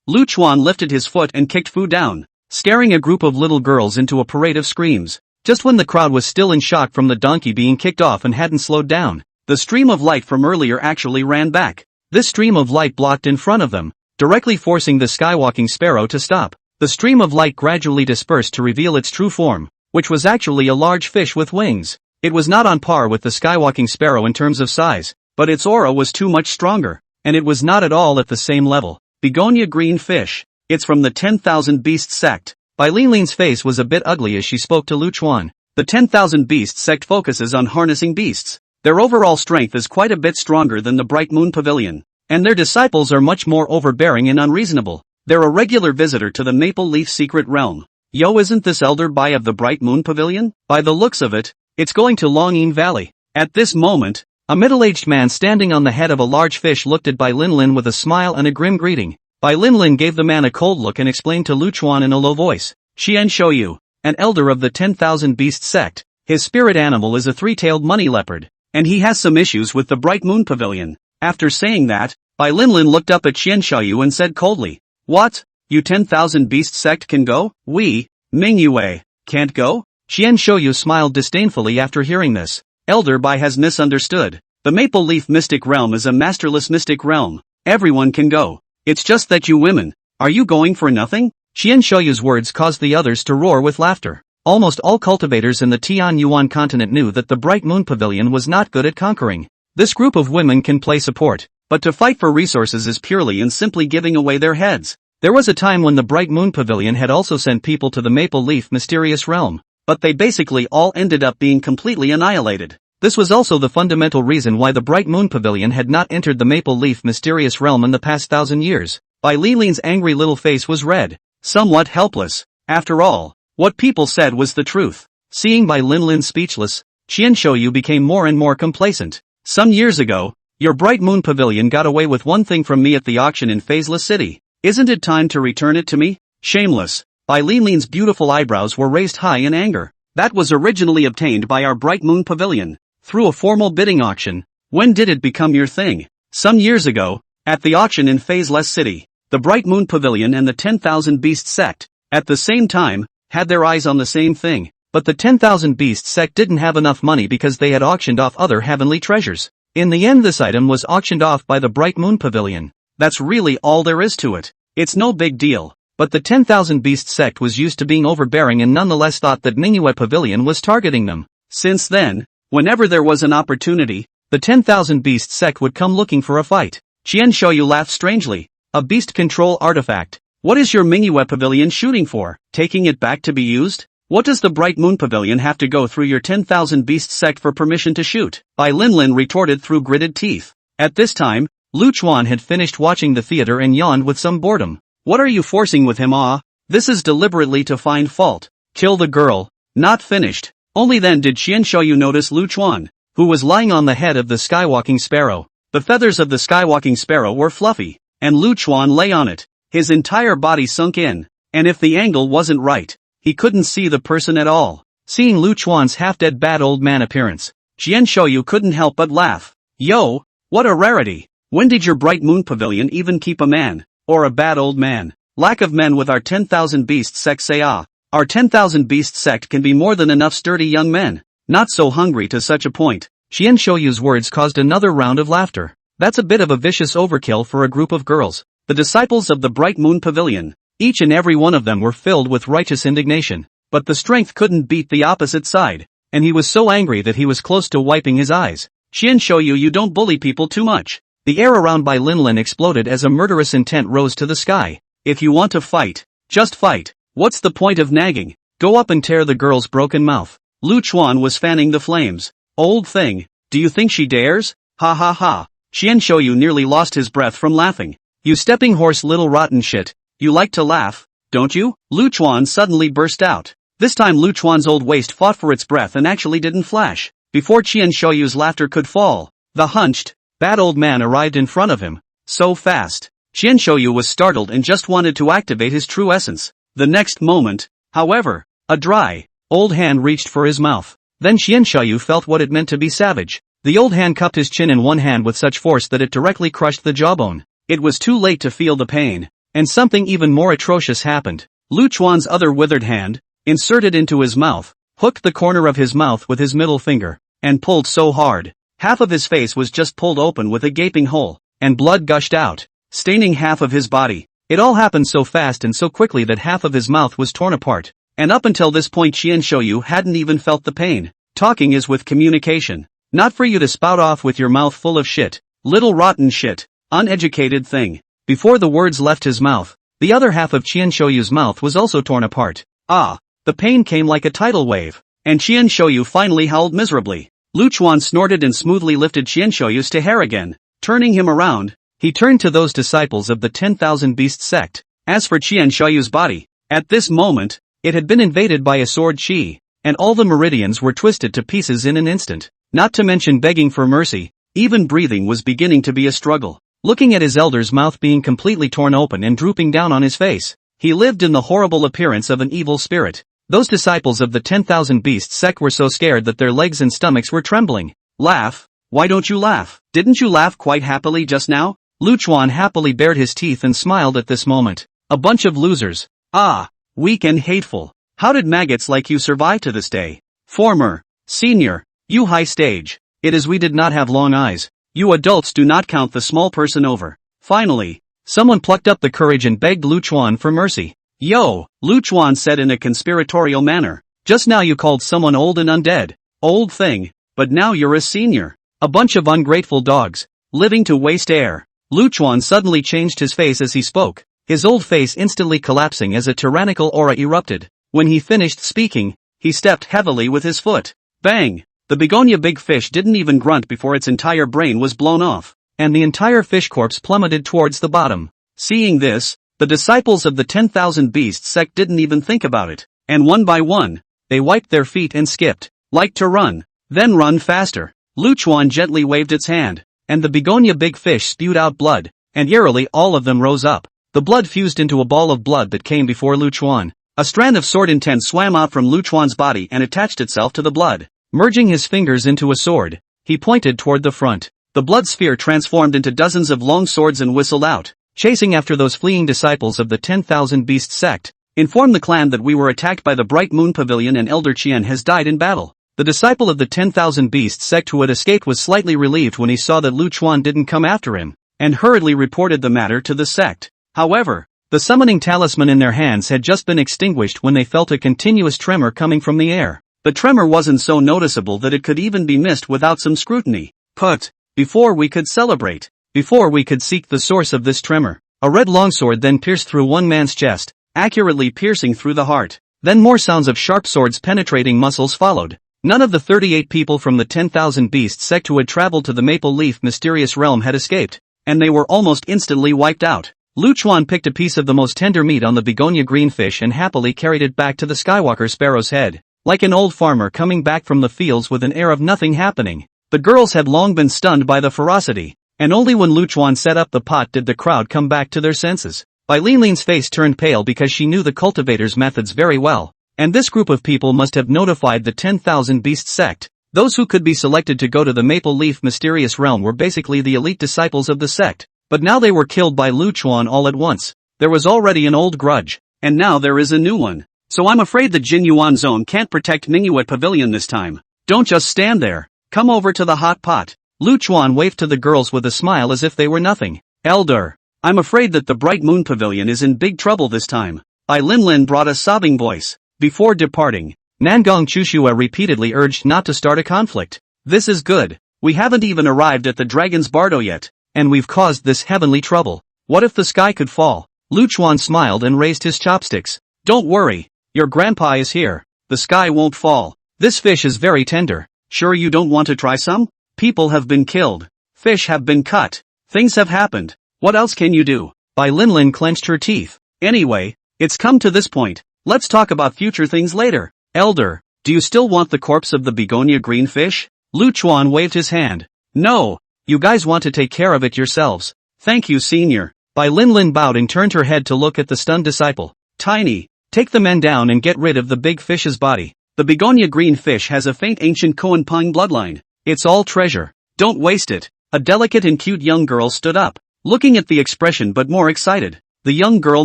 Lu Chuan lifted his foot and kicked Fu down, scaring a group of little girls into a parade of screams. Just when the crowd was still in shock from the donkey being kicked off and hadn't slowed down, the stream of light from earlier actually ran back. This stream of light blocked in front of them, directly forcing the skywalking sparrow to stop. The stream of light gradually dispersed to reveal its true form, which was actually a large fish with wings. It was not on par with the skywalking sparrow in terms of size, but its aura was too much stronger, and it was not at all at the same level. Begonia green fish. It's from the 10,000 Beasts sect. Bai Linlin's face was a bit ugly as she spoke to Lu Chuan. The 10,000 Beasts sect focuses on harnessing beasts. Their overall strength is quite a bit stronger than the Bright Moon Pavilion, and their disciples are much more overbearing and unreasonable. They're a regular visitor to the Maple Leaf Secret Realm. Yo, isn't this Elder Bai of the Bright Moon Pavilion? By the looks of it, it's going to Longyin Valley. At this moment, a middle-aged man standing on the head of a large fish looked at Bai Linlin with a smile and a grim greeting. Bai Linlin gave the man a cold look and explained to Lu Chuan in a low voice. Xian Shouyu, an elder of the 10,000 Beasts sect. His spirit animal is a 3-tailed money leopard, and he has some issues with the Bright Moon Pavilion. After saying that, Bai Linlin looked up at Xian Shouyu and said coldly, "What? You 10,000 Beast sect can go? We, Mingyue, can't go?" Xian Shouyu smiled disdainfully after hearing this. Elder Bai has misunderstood. The Maple Leaf Mystic Realm is a masterless mystic realm. Everyone can go. It's just that you women, are you going for nothing? Xian Shouyu's words caused the others to roar with laughter. Almost all cultivators in the Tian Yuan continent knew that the Bright Moon Pavilion was not good at conquering. This group of women can play support, but to fight for resources is purely and simply giving away their heads. There was a time when the Bright Moon Pavilion had also sent people to the Maple Leaf Mysterious Realm, but they basically all ended up being completely annihilated. This was also the fundamental reason why the Bright Moon Pavilion had not entered the Maple Leaf Mysterious Realm in the past 1,000 years. Bai Linlin's angry little face was red, somewhat helpless. After all, what people said was the truth. Seeing Bai Linlin speechless, Xian Shouyu became more and more complacent. Some years ago, your Bright Moon Pavilion got away with one thing from me at the auction in Phaseless City. Isn't it time to return it to me? Shameless. Bai Linlin's beautiful eyebrows were raised high in anger. That was originally obtained by our Bright Moon Pavilion, through a formal bidding auction. When did it become your thing? Some years ago, at the auction in Phaseless City, the Bright Moon Pavilion and the 10,000 Beast sect, at the same time, had their eyes on the same thing. But the 10,000 Beast sect didn't have enough money because they had auctioned off other heavenly treasures. In the end, this item was auctioned off by the Bright Moon Pavilion. That's really all there is to it. It's no big deal. But the 10,000 Beast sect was used to being overbearing and nonetheless thought that Mingyue Pavilion was targeting them. Since then, whenever there was an opportunity, the 10,000 Beast sect would come looking for a fight. Qian Shouyu laughed strangely. A beast control artifact. What is your Mingyue Pavilion shooting for? Taking it back to be used? What does the Bright Moon Pavilion have to go through your 10,000 Beast sect for permission to shoot? Bai Linlin retorted through gritted teeth. At this time, Lu Chuan had finished watching the theater and yawned with some boredom. What are you forcing with him? Ah, this is deliberately to find fault. Kill the girl. Not finished. Only then did Qian Shoyu notice Lu Chuan, who was lying on the head of the skywalking sparrow. The feathers of the skywalking sparrow were fluffy, and Lu Chuan lay on it. His entire body sunk in, and if the angle wasn't right, he couldn't see the person at all. Seeing Lu Chuan's half-dead bad old man appearance, Qian Shoyu couldn't help but laugh. Yo, what a rarity. When did your bright moon pavilion even keep a man, or a bad old man? Lack of men with our 10,000 beast sect say ah. Our 10,000 beast sect can be more than enough sturdy young men. Not so hungry to such a point. Qian Shoyu's words caused another round of laughter. That's a bit of a vicious overkill for a group of girls. The disciples of the Bright Moon Pavilion, each and every one of them were filled with righteous indignation. But the strength couldn't beat the opposite side, and he was so angry that he was close to wiping his eyes. Qian Shoyu, you don't bully people too much. The air around Bai Linlin exploded as a murderous intent rose to the sky. If you want to fight, just fight. What's the point of nagging? Go up and tear the girl's broken mouth. Lu Chuan was fanning the flames. Old thing, do you think she dares? Ha ha ha. Qian Shoyu nearly lost his breath from laughing. You stepping horse little rotten shit. You like to laugh, don't you? Lu Chuan suddenly burst out. This time Lu Chuan's old waist fought for its breath and actually didn't flash. Before Qian Shoyu's laughter could fall, the hunched, bad old man arrived in front of him. So fast. Qian Shoyu was startled and just wanted to activate his true essence. The next moment, however, a dry, old hand reached for his mouth. Then Qian Shoyu felt what it meant to be savage. The old hand cupped his chin in one hand with such force that it directly crushed the jawbone. It was too late to feel the pain, and something even more atrocious happened. Lu Chuan's other withered hand, inserted into his mouth, hooked the corner of his mouth with his middle finger, and pulled so hard. Half of his face was just pulled open with a gaping hole, and blood gushed out, staining half of his body. It all happened so fast and so quickly that half of his mouth was torn apart. And up until this point Qian Shoyu hadn't even felt the pain. Talking is with communication. Not for you to spout off with your mouth full of shit. Little rotten shit. Uneducated thing. Before the words left his mouth, the other half of Qian Shoyu's mouth was also torn apart. Ah! The pain came like a tidal wave. And Qian Shoyu finally howled miserably. Lu Chuan snorted and smoothly lifted Qian Shoyu's to hair again. Turning him around, he turned to those disciples of the 10,000 Beast sect. As for Qian Shoyu's body, at this moment, it had been invaded by a sword chi, and all the meridians were twisted to pieces in an instant. Not to mention begging for mercy, even breathing was beginning to be a struggle. Looking at his elder's mouth being completely torn open and drooping down on his face, he lived in the horrible appearance of an evil spirit. Those disciples of the 10,000 Beast sect were so scared that their legs and stomachs were trembling. Laugh? Why don't you laugh? Didn't you laugh quite happily just now? Lu Chuan happily bared his teeth and smiled at this moment. A bunch of losers. Ah, weak and hateful. How did maggots like you survive to this day? Former, senior, you high stage. It is we did not have long eyes. You adults do not count the small person over. Finally, someone plucked up the courage and begged Lu Chuan for mercy. Yo, Lu Chuan said in a conspiratorial manner. Just now you called someone old and undead. Old thing, but now you're a senior. A bunch of ungrateful dogs, living to waste air. Lu Chuan suddenly changed his face as he spoke, his old face instantly collapsing as a tyrannical aura erupted. When he finished speaking, he stepped heavily with his foot. Bang! The begonia big fish didn't even grunt before its entire brain was blown off, and the entire fish corpse plummeted towards the bottom. Seeing this, the disciples of the 10,000 Beast sect didn't even think about it, and one by one, they wiped their feet and skipped, like to run, then run faster. Lu Chuan gently waved its hand, and the begonia big fish spewed out blood, and eerily all of them rose up. The blood fused into a ball of blood that came before Lu Chuan. A strand of sword intent swam out from Lu Chuan's body and attached itself to the blood. Merging his fingers into a sword, he pointed toward the front. The blood sphere transformed into dozens of long swords and whistled out, chasing after those fleeing disciples of the 10,000 Beast sect. Inform the clan that we were attacked by the Bright Moon Pavilion and Elder Qian has died in battle. The disciple of the 10,000 Beast sect who had escaped was slightly relieved when he saw that Lu Chuan didn't come after him, and hurriedly reported the matter to the sect. However, the summoning talisman in their hands had just been extinguished when they felt a continuous tremor coming from the air. The tremor wasn't so noticeable that it could even be missed without some scrutiny. But, before we could celebrate, before we could seek the source of this tremor, a red longsword then pierced through one man's chest, accurately piercing through the heart. Then more sounds of sharp swords penetrating muscles followed. None of the 38 people from the 10,000 Beast sect who had traveled to the Maple Leaf mysterious realm had escaped, and they were almost instantly wiped out. Luchuan picked a piece of the most tender meat on the begonia green fish and happily carried it back to the Skywalker Sparrow's head. Like an old farmer coming back from the fields with an air of nothing happening. The girls had long been stunned by the ferocity, and only when Luchuan set up the pot did the crowd come back to their senses. Bai Linlin's face turned pale because she knew the cultivator's methods very well, and this group of people must have notified the 10,000 Beast sect. Those who could be selected to go to the Maple Leaf Mysterious Realm were basically the elite disciples of the sect, but now they were killed by Luchuan all at once. There was already an old grudge, and now there is a new one. So I'm afraid the Jin Yuan zone can't protect Manhwa Pavilion this time. Don't just stand there. Come over to the hot pot. Luchuan waved to the girls with a smile as if they were nothing. Elder, I'm afraid that the Bright Moon Pavilion is in big trouble this time. Bai Linlin brought a sobbing voice. Before departing, Nangong Chushua repeatedly urged not to start a conflict. This is good. We haven't even arrived at the Dragon's Bardo yet, and we've caused this heavenly trouble. What if the sky could fall? Luchuan smiled and raised his chopsticks. Don't worry. Your grandpa is here. The sky won't fall. This fish is very tender. Sure you don't want to try some? People have been killed. Fish have been cut. Things have happened. What else can you do? Bai Linlin clenched her teeth. Anyway, it's come to this point. Let's talk about future things later. Elder, do you still want the corpse of the begonia green fish? Luchuan waved his hand. No. You guys want to take care of it yourselves. Thank you, senior. Bai Linlin bowed and turned her head to look at the stunned disciple. Tiny, take the men down and get rid of the big fish's body. The begonia green fish has a faint ancient Koan Pang bloodline. It's all treasure. Don't waste it. A delicate and cute young girl stood up, looking at the expression but more excited. The young girl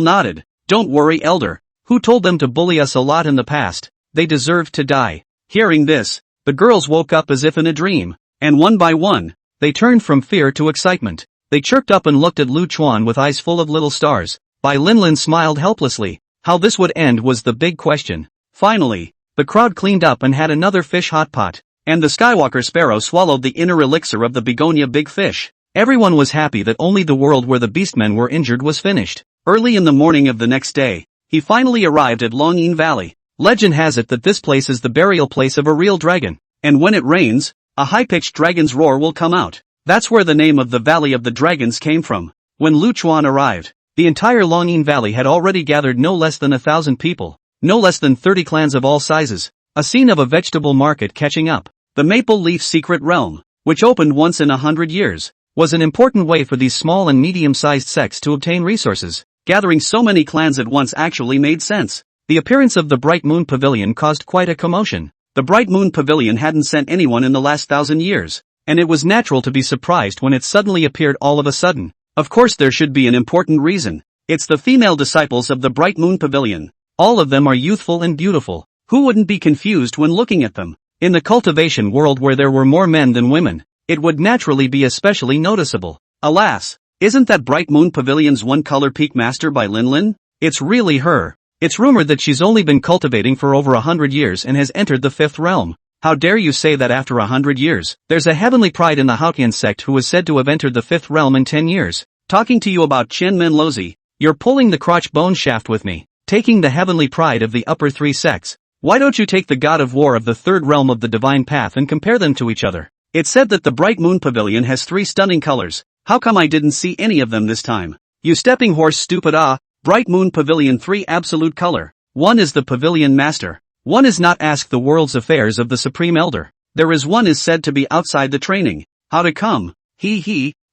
nodded. Don't worry, Elder. Who told them to bully us a lot in the past? They deserved to die. Hearing this, the girls woke up as if in a dream, and one by one, they turned from fear to excitement. They chirped up and looked at Luchuan with eyes full of little stars. Bai Linlin smiled helplessly. How this would end was the big question. Finally, the crowd cleaned up and had another fish hot pot, and the Skywalker Sparrow swallowed the inner elixir of the begonia big fish. Everyone was happy that only the world where the beastmen were injured was finished. Early in the morning of the next day, he finally arrived at Longyin Valley. Legend has it that this place is the burial place of a real dragon, and when it rains, a high-pitched dragon's roar will come out. That's where the name of the Valley of the Dragons came from. When Luchuan arrived, the entire Longyin Valley had already gathered no less than 1,000 people, no less than 30 clans of all sizes, a scene of a vegetable market catching up. The Maple Leaf Secret Realm, which opened once in 100 years, was an important way for these small and medium-sized sects to obtain resources. Gathering so many clans at once actually made sense. The appearance of the Bright Moon Pavilion caused quite a commotion. The Bright Moon Pavilion hadn't sent anyone in the last 1,000 years, and it was natural to be surprised when it suddenly appeared all of a sudden. Of course there should be an important reason. It's the female disciples of the Bright Moon Pavilion. All of them are youthful and beautiful. Who wouldn't be confused when looking at them? In the cultivation world where there were more men than women, it would naturally be especially noticeable. Alas, isn't that Bright Moon Pavilion's one-color peak master Bai Linlin? It's really her. It's rumored that she's only been cultivating for over 100 years and has entered the 5th realm. How dare you say that after 100 years? There's a heavenly pride in the Hautian sect who is said to have entered the 5th realm in 10 years. Talking to you about Chen Menlozi, you're pulling the crotch bone shaft with me, taking the heavenly pride of the upper 3 sects. Why don't you take the god of war of the 3rd realm of the divine path and compare them to each other? It's said that the Bright Moon Pavilion has 3 stunning colors. How come I didn't see any of them this time? You stepping horse stupid. Bright Moon Pavilion 3 absolute color. 1 is the Pavilion Master. 1 is not ask the world's affairs of the Supreme Elder. There is 1 is said to be outside the training. How to come?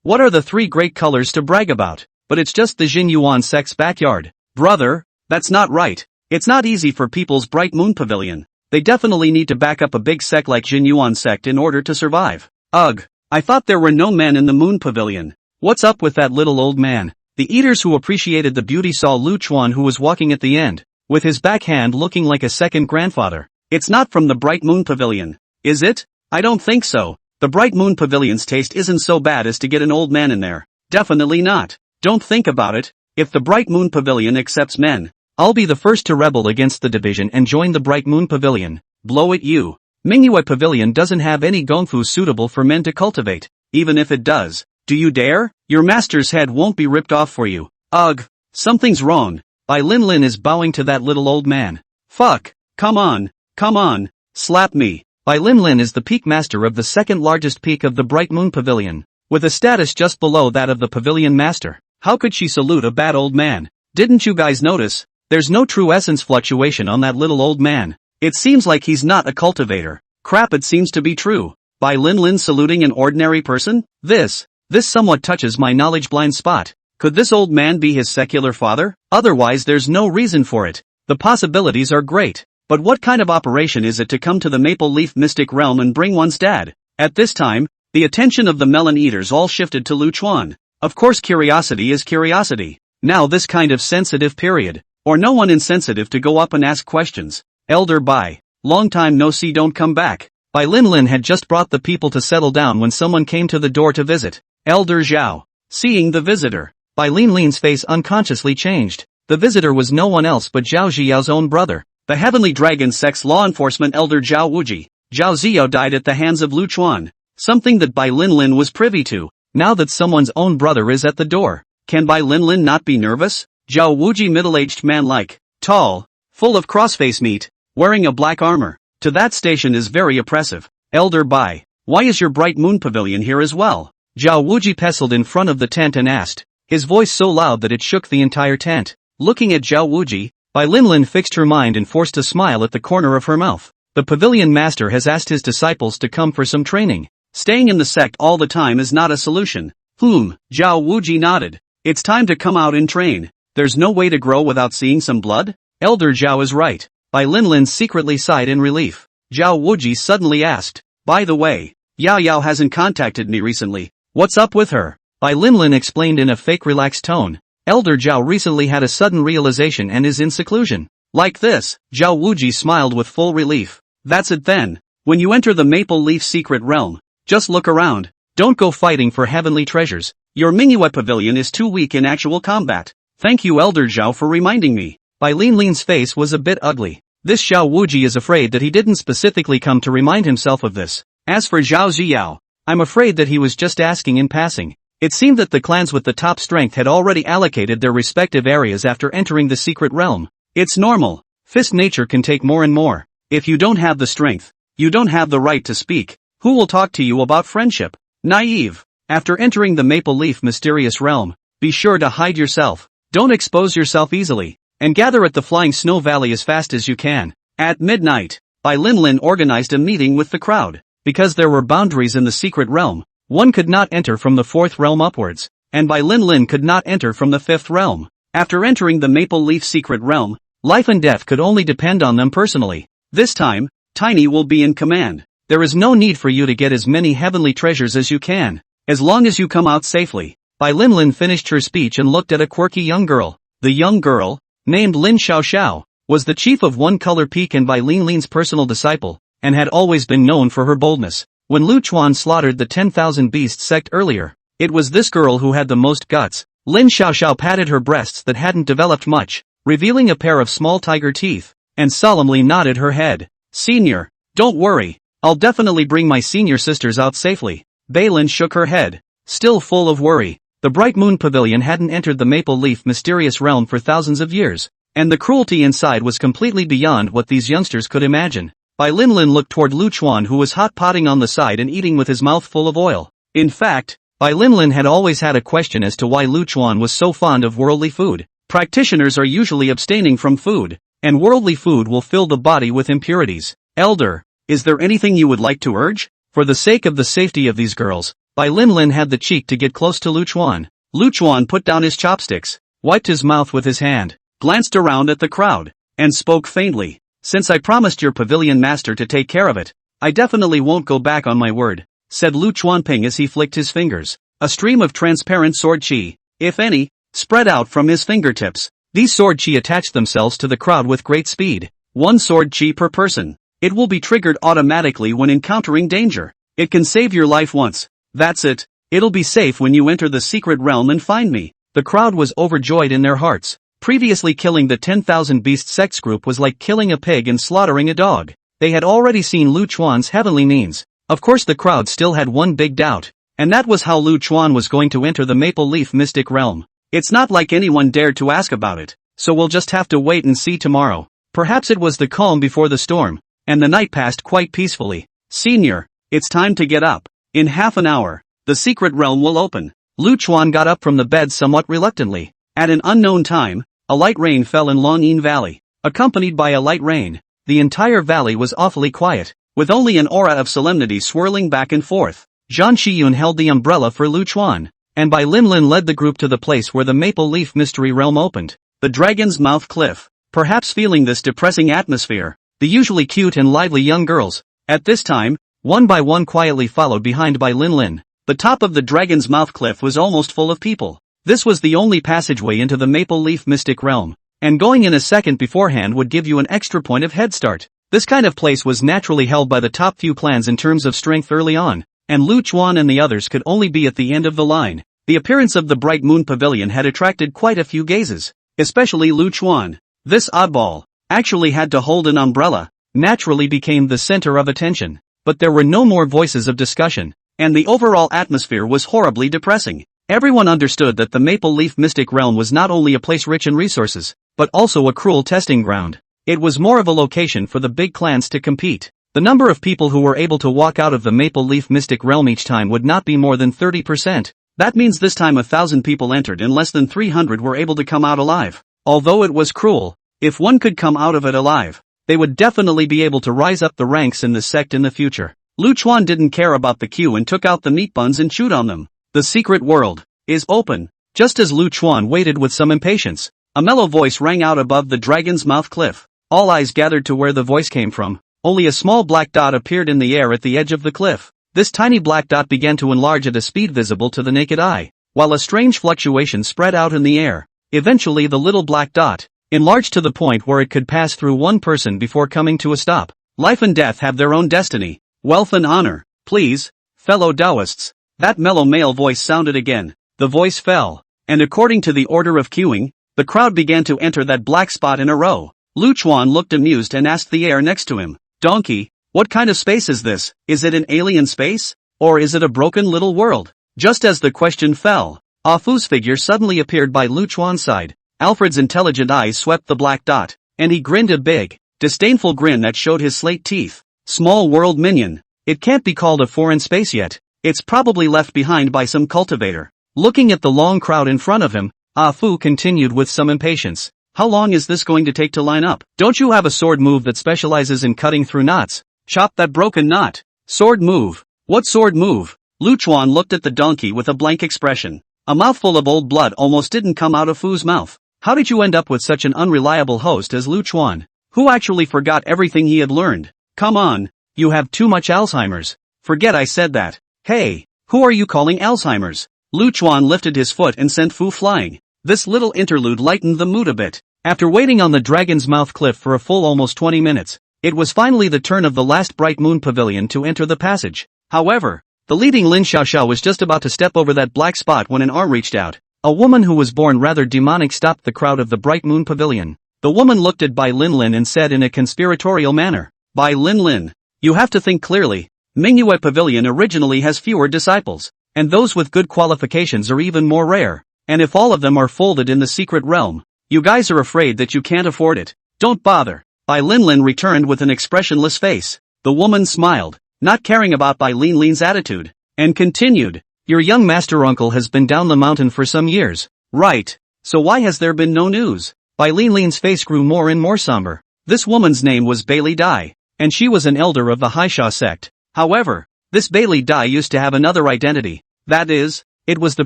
What are the 3 great colors to brag about? But it's just the Jin Yuan sect's backyard. Brother, that's not right. It's not easy for people's Bright Moon Pavilion. They definitely need to back up a big sect like Jin Yuan sect in order to survive. Ugh, I thought there were no men in the Moon Pavilion. What's up with that little old man? The eaters who appreciated the beauty saw Luchuan who was walking at the end, with his backhand looking like a second grandfather. It's not from the Bright Moon Pavilion, is it? I don't think so. The Bright Moon Pavilion's taste isn't so bad as to get an old man in there. Definitely not. Don't think about it. If the Bright Moon Pavilion accepts men, I'll be the first to rebel against the division and join the Bright Moon Pavilion. Blow it you. Manhwa Pavilion doesn't have any gongfu suitable for men to cultivate. Even if it does, do you dare? Your master's head won't be ripped off for you. Ugh, something's wrong. Bai Linlin is bowing to that little old man. Fuck, come on, slap me. Bai Linlin is the peak master of the 2nd largest peak of the Bright Moon Pavilion, with a status just below that of the Pavilion Master. How could she salute a bad old man? Didn't you guys notice? There's no true essence fluctuation on that little old man. It seems like he's not a cultivator. Crap, it seems to be true. By Lin Lin saluting an ordinary person? This somewhat touches my knowledge blind spot. Could this old man be his secular father? Otherwise there's no reason for it. The possibilities are great. But what kind of operation is it to come to the Maple Leaf Mystic Realm and bring one's dad? At this time, the attention of the melon eaters all shifted to Lu Chuan. Of course curiosity is curiosity. Now this kind of sensitive period. Or no one insensitive to go up and ask questions. Elder Bai. Long time no see, don't come back. Bai Lin Lin had just brought the people to settle down when someone came to the door to visit. Elder Zhao. Seeing the visitor, Bai Lin Lin's face unconsciously changed. The visitor was no one else but Zhao Ziyao's own brother, the Heavenly Dragon Sex Law Enforcement Elder Zhao Wuji. Zhao Ziyao died at the hands of Lu Chuan, something that Bai Lin Lin was privy to. Now that someone's own brother is at the door, can Bai Lin Lin not be nervous? Zhao Wuji, middle-aged man, like, tall, full of crossface meat, wearing a black armor. To that station is very oppressive. Elder Bai, why is your bright moon pavilion here as well? Zhao Wuji pestled in front of the tent and asked, his voice so loud that it shook the entire tent. Looking at Zhao Wuji, Bai Lin Lin fixed her mind and forced a smile at the corner of her mouth. The pavilion master has asked his disciples to come for some training. Staying in the sect all the time is not a solution. Zhao Wuji nodded. It's time to come out and train. There's no way to grow without seeing some blood? Elder Zhao is right. Bai Lin Lin secretly sighed in relief. Zhao Wuji suddenly asked, by the way, Yao Yao hasn't contacted me recently. What's up with her? Bai Lin Lin explained in a fake relaxed tone. Elder Zhao recently had a sudden realization and is in seclusion. Like this, Zhao Wuji smiled with full relief. That's it then. When you enter the Maple Leaf Secret Realm, just look around. Don't go fighting for heavenly treasures. Your manhwa pavilion is too weak in actual combat. Thank you, Elder Zhao, for reminding me. Bai Lin Lin's face was a bit ugly. This Zhao Wuji is afraid that he didn't specifically come to remind himself of this. As for Zhao Ziyao, I'm afraid that he was just asking in passing. It seemed that the clans with the top strength had already allocated their respective areas after entering the secret realm. It's normal. Fist nature can take more and more. If you don't have the strength, you don't have the right to speak. Who will talk to you about friendship? Naive. After entering the Maple Leaf mysterious realm, be sure to hide yourself. Don't expose yourself easily. And gather at the Flying Snow Valley as fast as you can. At midnight, Bai Lin Lin organized a meeting with the crowd. Because there were boundaries in the secret realm, one could not enter from the fourth realm upwards, and Bai Lin Lin could not enter from the fifth realm. After entering the Maple Leaf secret realm, life and death could only depend on them personally. This time, Tiny will be in command. There is no need for you to get as many heavenly treasures as you can, as long as you come out safely. Bai Lin Lin finished her speech and looked at a quirky young girl. The young girl, named Lin Xiao Xiao, was the chief of One Color Peak and Bai Lin Lin's personal disciple, and had always been known for her boldness. When Lu Chuan slaughtered the 10,000 Beasts sect earlier, it was this girl who had the most guts. Lin Xiao Xiao patted her breasts that hadn't developed much, revealing a pair of small tiger teeth, and solemnly nodded her head. Senior, don't worry, I'll definitely bring my senior sisters out safely. Bai Lin shook her head, still full of worry. The Bright Moon Pavilion hadn't entered the Maple Leaf mysterious realm for thousands of years, and the cruelty inside was completely beyond what these youngsters could imagine. Bai Lin Lin looked toward Lu Chuan, who was hot-potting on the side and eating with his mouth full of oil. In fact, Bai Lin Lin had always had a question as to why Lu Chuan was so fond of worldly food. Practitioners are usually abstaining from food, and worldly food will fill the body with impurities. Elder, is there anything you would like to urge? For the sake of the safety of these girls, Bai Lin Lin had the cheek to get close to Lu Chuan. Lu Chuan put down his chopsticks, wiped his mouth with his hand, glanced around at the crowd, and spoke faintly. Since I promised your pavilion master to take care of it, I definitely won't go back on my word, said Lu Chuanping as he flicked his fingers. A stream of transparent sword chi, if any, spread out from his fingertips. These sword chi attached themselves to the crowd with great speed. One sword chi per person. It will be triggered automatically when encountering danger. It can save your life once. That's it. It'll be safe when you enter the secret realm and find me. The crowd was overjoyed in their hearts. Previously killing the 10,000 Beast sex group was like killing a pig and slaughtering a dog. They had already seen Lu Chuan's heavenly means. Of course the crowd still had one big doubt, and that was how Lu Chuan was going to enter the Maple Leaf mystic realm. It's not like anyone dared to ask about it, so we'll just have to wait and see tomorrow. Perhaps it was the calm before the storm, and the night passed quite peacefully. Senior, it's time to get up. In half an hour, the secret realm will open. Lu Chuan got up from the bed somewhat reluctantly. At an unknown time, a light rain fell in Longyin Valley. Accompanied by a light rain, the entire valley was awfully quiet, with only an aura of solemnity swirling back and forth. Zhang Shiyun held the umbrella for Lu Chuan, and Bai Linlin led the group to the place where the Maple Leaf Mystery Realm opened. The Dragon's Mouth Cliff. Perhaps feeling this depressing atmosphere, the usually cute and lively young girls, at this time, one by one quietly followed behind Bai Linlin. The top of the Dragon's Mouth Cliff was almost full of people. This was the only passageway into the Maple Leaf Mystic Realm, and going in a second beforehand would give you an extra point of head start. This kind of place was naturally held by the top few clans in terms of strength early on, and Lu Chuan and the others could only be at the end of the line. The appearance of the Bright Moon Pavilion had attracted quite a few gazes, especially Lu Chuan. This oddball, actually had to hold an umbrella, naturally became the center of attention, but there were no more voices of discussion, and the overall atmosphere was horribly depressing. Everyone understood that the Maple Leaf Mystic Realm was not only a place rich in resources, but also a cruel testing ground. It was more of a location for the big clans to compete. The number of people who were able to walk out of the Maple Leaf Mystic Realm each time would not be more than 30%. That means this time 1,000 people entered and less than 300 were able to come out alive. Although it was cruel, if one could come out of it alive, they would definitely be able to rise up the ranks in the sect in the future. Lu Chuan didn't care about the queue and took out the meat buns and chewed on them. The secret world is open. Just as Lu Chuan waited with some impatience, a mellow voice rang out above the Dragon's Mouth Cliff. All eyes gathered to where the voice came from. Only a small black dot appeared in the air at the edge of the cliff. This tiny black dot began to enlarge at a speed visible to the naked eye, while a strange fluctuation spread out in the air. Eventually the little black dot enlarged to the point where it could pass through one person before coming to a stop. Life and death have their own destiny. Wealth and honor, please, fellow Taoists. That mellow male voice sounded again. The voice fell, and according to the order of queuing, the crowd began to enter that black spot in a row. Lu Chuan looked amused and asked the air next to him, "Donkey, what kind of space is this? Is it an alien space? Or is it a broken little world?" Just as the question fell, Ah Fu's figure suddenly appeared by Lu Chuan's side. Alfred's intelligent eyes swept the black dot, and he grinned a big, disdainful grin that showed his slate teeth. "Small world minion. It can't be called a foreign space yet. It's probably left behind by some cultivator." Looking at the long crowd in front of him, Ah Fu continued with some impatience. "How long is this going to take to line up? Don't you have a sword move that specializes in cutting through knots? Chop that broken knot." "Sword move? What sword move?" Lu Chuan looked at the donkey with a blank expression. A mouthful of old blood almost didn't come out of Fu's mouth. How did you end up with such an unreliable host as Lu Chuan, who actually forgot everything he had learned? Come on, you have too much Alzheimer's. Forget I said that. Hey, who are you calling Alzheimer's? Lu Chuan lifted his foot and sent Fu flying. This little interlude lightened the mood a bit. After waiting on the Dragon's Mouth Cliff for a full almost 20 minutes, it was finally the turn of the last Bright Moon Pavilion to enter the passage. However, the leading Lin Xiaoxiao was just about to step over that black spot when an arm reached out. A woman who was born rather demonic stopped the crowd of the Bright Moon Pavilion. The woman looked at Bai Linlin and said in a conspiratorial manner, "Bai Linlin, you have to think clearly. Manhwa Pavilion originally has fewer disciples, and those with good qualifications are even more rare. And if all of them are folded in the secret realm, you guys are afraid that you can't afford it. Don't bother." Bai Linlin returned with an expressionless face. The woman smiled, not caring about Bai Linlin's attitude, and continued, "Your young master uncle has been down the mountain for some years." "Right. So why has there been no news?" Bai Linlin's face grew more and more somber. This woman's name was Bailey Dai, and she was an elder of the Haisha sect. However, this Bailey Dai used to have another identity. That is, it was the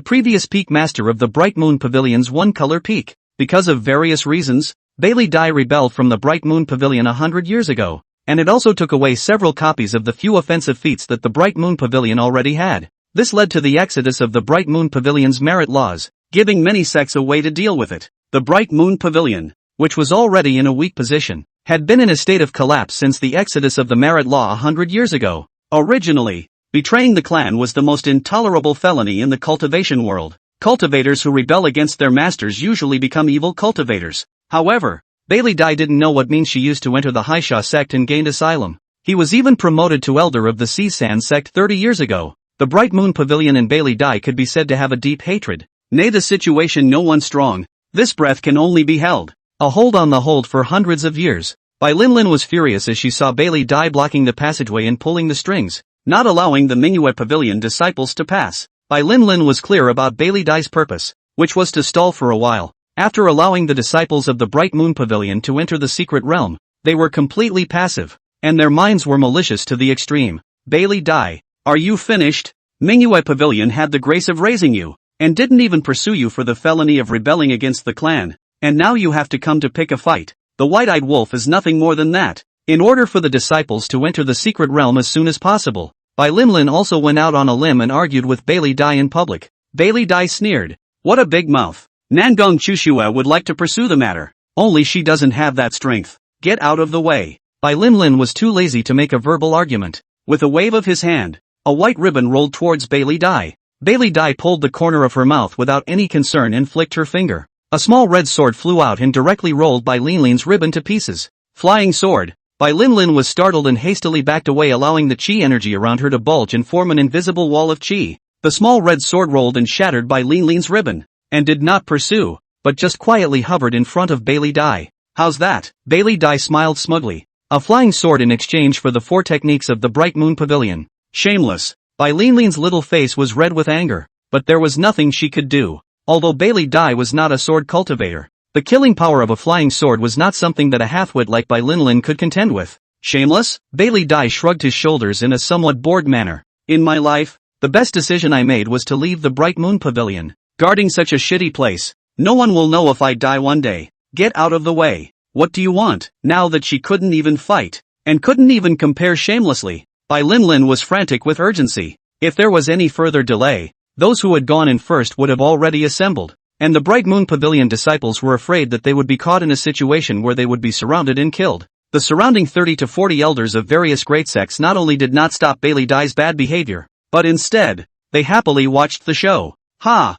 previous peak master of the Bright Moon Pavilion's one-color peak. Because of various reasons, Bailey Dai rebelled from the Bright Moon Pavilion 100 years ago, and it also took away several copies of the few offensive feats that the Bright Moon Pavilion already had. This led to the exodus of the Bright Moon Pavilion's merit laws, giving many sects a way to deal with it. The Bright Moon Pavilion, which was already in a weak position, had been in a state of collapse since the exodus of the merit law 100 years ago. Originally, betraying the clan was the most intolerable felony in the cultivation world. Cultivators who rebel against their masters usually become evil cultivators. However, Bailey Dai didn't know what means she used to enter the Haisha sect and gained asylum. He was even promoted to elder of the Sisan sect 30 years ago. The Bright Moon Pavilion and Bailey Dai could be said to have a deep hatred. Nay, the situation no one strong. This breath can only be held. A hold on the hold for hundreds of years. Bai Linlin was furious as she saw Bailey Dai blocking the passageway and pulling the strings, not allowing the Manhwa Pavilion disciples to pass. Bai Linlin was clear about Bailey Dai's purpose, which was to stall for a while. After allowing the disciples of the Bright Moon Pavilion to enter the secret realm, they were completely passive, and their minds were malicious to the extreme. Bailey Dai, are you finished? Manhwa Pavilion had the grace of raising you, and didn't even pursue you for the felony of rebelling against the clan, and now you have to come to pick a fight. The white-eyed wolf is nothing more than that. In order for the disciples to enter the secret realm as soon as possible, Bai Linlin also went out on a limb and argued with Bailey Dai in public. Bailey Dai sneered. What a big mouth. Nangong Chushua would like to pursue the matter, only she doesn't have that strength. Get out of the way. Bai Linlin was too lazy to make a verbal argument. With a wave of his hand, a white ribbon rolled towards Bailey Dai. Bailey Dai pulled the corner of her mouth without any concern and flicked her finger. A small red sword flew out and directly rolled Bai Linlin's ribbon to pieces. Flying sword. Bai Linlin was startled and hastily backed away, allowing the chi energy around her to bulge and form an invisible wall of chi. The small red sword rolled and shattered Bai Linlin's ribbon, and did not pursue, but just quietly hovered in front of Bailey Dai. How's that? Bailey Dai smiled smugly. A flying sword in exchange for the 4 techniques of the Bright Moon Pavilion. Shameless. Bai Linlin's little face was red with anger, but there was nothing she could do. Although Bailey Dai was not a sword cultivator, the killing power of a flying sword was not something that a half-wit like Bai Linlin could contend with. Shameless? Bailey Dai shrugged his shoulders in a somewhat bored manner. In my life, the best decision I made was to leave the Bright Moon Pavilion. Guarding such a shitty place, no one will know if I die one day. Get out of the way. What do you want? Now that she couldn't even fight, and couldn't even compare shamelessly, Bai Linlin was frantic with urgency. If there was any further delay, those who had gone in first would have already assembled, and the Bright Moon Pavilion disciples were afraid that they would be caught in a situation where they would be surrounded and killed. The surrounding 30 to 40 elders of various great sects not only did not stop Bailey Dai's bad behavior, but instead, they happily watched the show. Ha!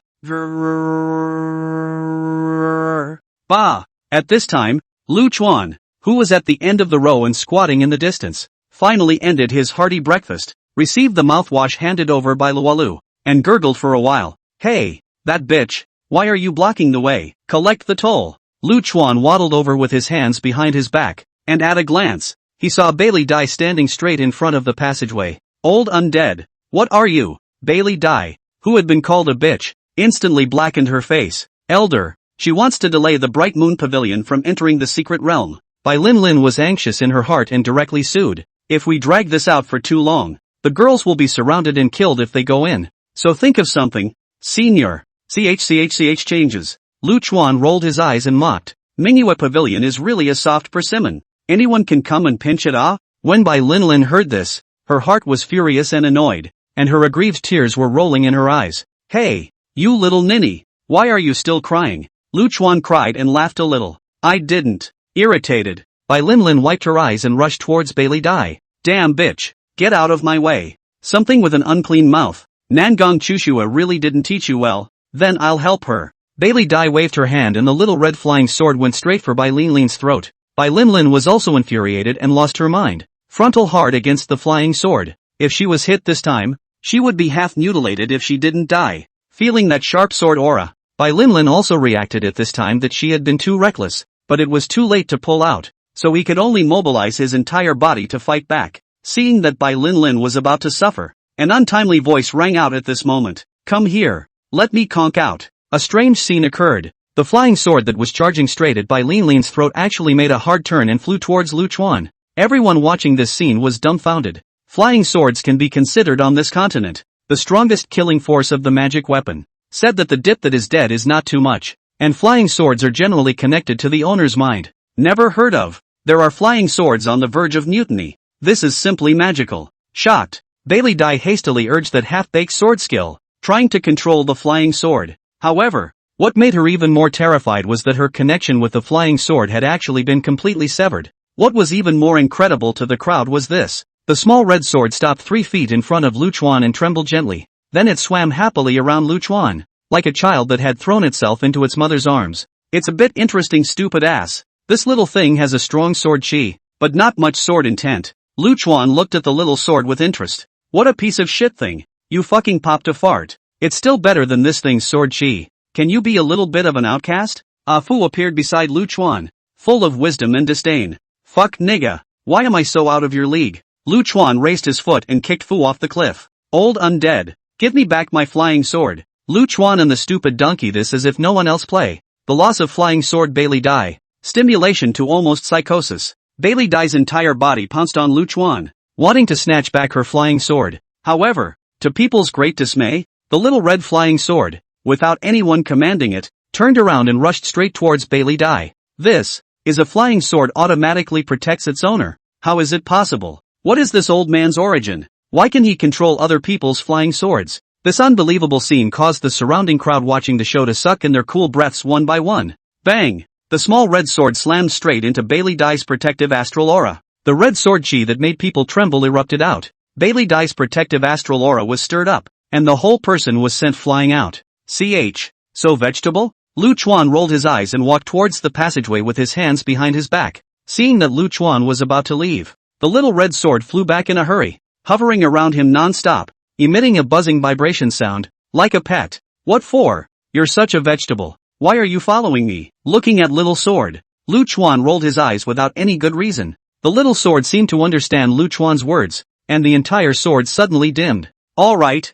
Bah! At this time, Lu Chuan, who was at the end of the row and squatting in the distance, finally ended his hearty breakfast, received the mouthwash handed over by Lualu, and gurgled for a while. Hey, that bitch, why are you blocking the way? Collect the toll. Lu Chuan waddled over with his hands behind his back, and at a glance, he saw Bailey Dai standing straight in front of the passageway. Old undead, what are you? Bailey Dai, who had been called a bitch, instantly blackened her face. Elder, she wants to delay the Bright Moon Pavilion from entering the secret realm. Bai Linlin was anxious in her heart and directly sued. If we drag this out for too long, the girls will be surrounded and killed if they go in. So think of something, senior. CHCHCH changes. Lu Chuan rolled his eyes and mocked. Manhwa Pavilion is really a soft persimmon. Anyone can come and pinch it, ah? When Bai Linlin heard this, her heart was furious and annoyed, and her aggrieved tears were rolling in her eyes. Hey, you little ninny, why are you still crying? Lu Chuan cried and laughed a little. I didn't. Irritated, Bai Linlin wiped her eyes and rushed towards Bailey Dai. Damn bitch, get out of my way. Something with an unclean mouth. Nangong Chushua really didn't teach you well, then I'll help her. Bailey Dai waved her hand and the little red flying sword went straight for Bai Linlin's throat. Bai Linlin was also infuriated and lost her mind. Frontal hard against the flying sword. If she was hit this time, she would be half mutilated if she didn't die. Feeling that sharp sword aura, Bai Linlin also reacted at this time that she had been too reckless, but it was too late to pull out, so he could only mobilize his entire body to fight back. Seeing that Bai Linlin was about to suffer, an untimely voice rang out at this moment. Come here, let me conk out. A strange scene occurred. The flying sword that was charging straight at Bai Linlin's throat actually made a hard turn and flew towards Lu Chuan. Everyone watching this scene was dumbfounded. Flying swords can be considered on this continent the strongest killing force of the magic weapon. Said that the dip that is dead is not too much, and flying swords are generally connected to the owner's mind. Never heard of. There are flying swords on the verge of mutiny. This is simply magical. Shocked, Bailey Dai hastily urged that half-baked sword skill, trying to control the flying sword. However, what made her even more terrified was that her connection with the flying sword had actually been completely severed. What was even more incredible to the crowd was this. The small red sword stopped 3 feet in front of Lu Chuan and trembled gently. Then it swam happily around Lu Chuan, like a child that had thrown itself into its mother's arms. It's a bit interesting, stupid ass. This little thing has a strong sword chi, but not much sword intent. Lu Chuan looked at the little sword with interest. What a piece of shit thing. You fucking popped a fart. It's still better than this thing's sword chi. Can you be a little bit of an outcast? Ah Fu appeared beside Lu Chuan, full of wisdom and disdain. Fuck nigga, why am I so out of your league? Lu Chuan raised his foot and kicked Fu off the cliff. Old undead, Give me back my flying sword. Lu Chuan and the stupid donkey this as if no one else play. The loss of flying sword Bailey Dai. Stimulation to almost psychosis. Bailey Dai's entire body pounced on Lu Chuan, wanting to snatch back her flying sword. However, to people's great dismay, the little red flying sword, without anyone commanding it, turned around and rushed straight towards Bailey Dai. This is a flying sword automatically protects its owner. How is it possible? What is this old man's origin? Why can he control other people's flying swords? This unbelievable scene caused the surrounding crowd watching the show to suck in their cool breaths one by one. Bang! The small red sword slammed straight into Bailey Dai's protective astral aura. The red sword chi that made people tremble erupted out. Bailey Dai's protective astral aura was stirred up, and the whole person was sent flying out. So vegetable? Lu Chuan rolled his eyes and walked towards the passageway with his hands behind his back. Seeing that Lu Chuan was about to leave, the little red sword flew back in a hurry, hovering around him non-stop, emitting a buzzing vibration sound, like a pet. What for? You're such a vegetable. Why are you following me? Looking at little sword, Lu Chuan rolled his eyes without any good reason. The little sword seemed to understand Lu Chuan's words, and the entire sword suddenly dimmed. Alright,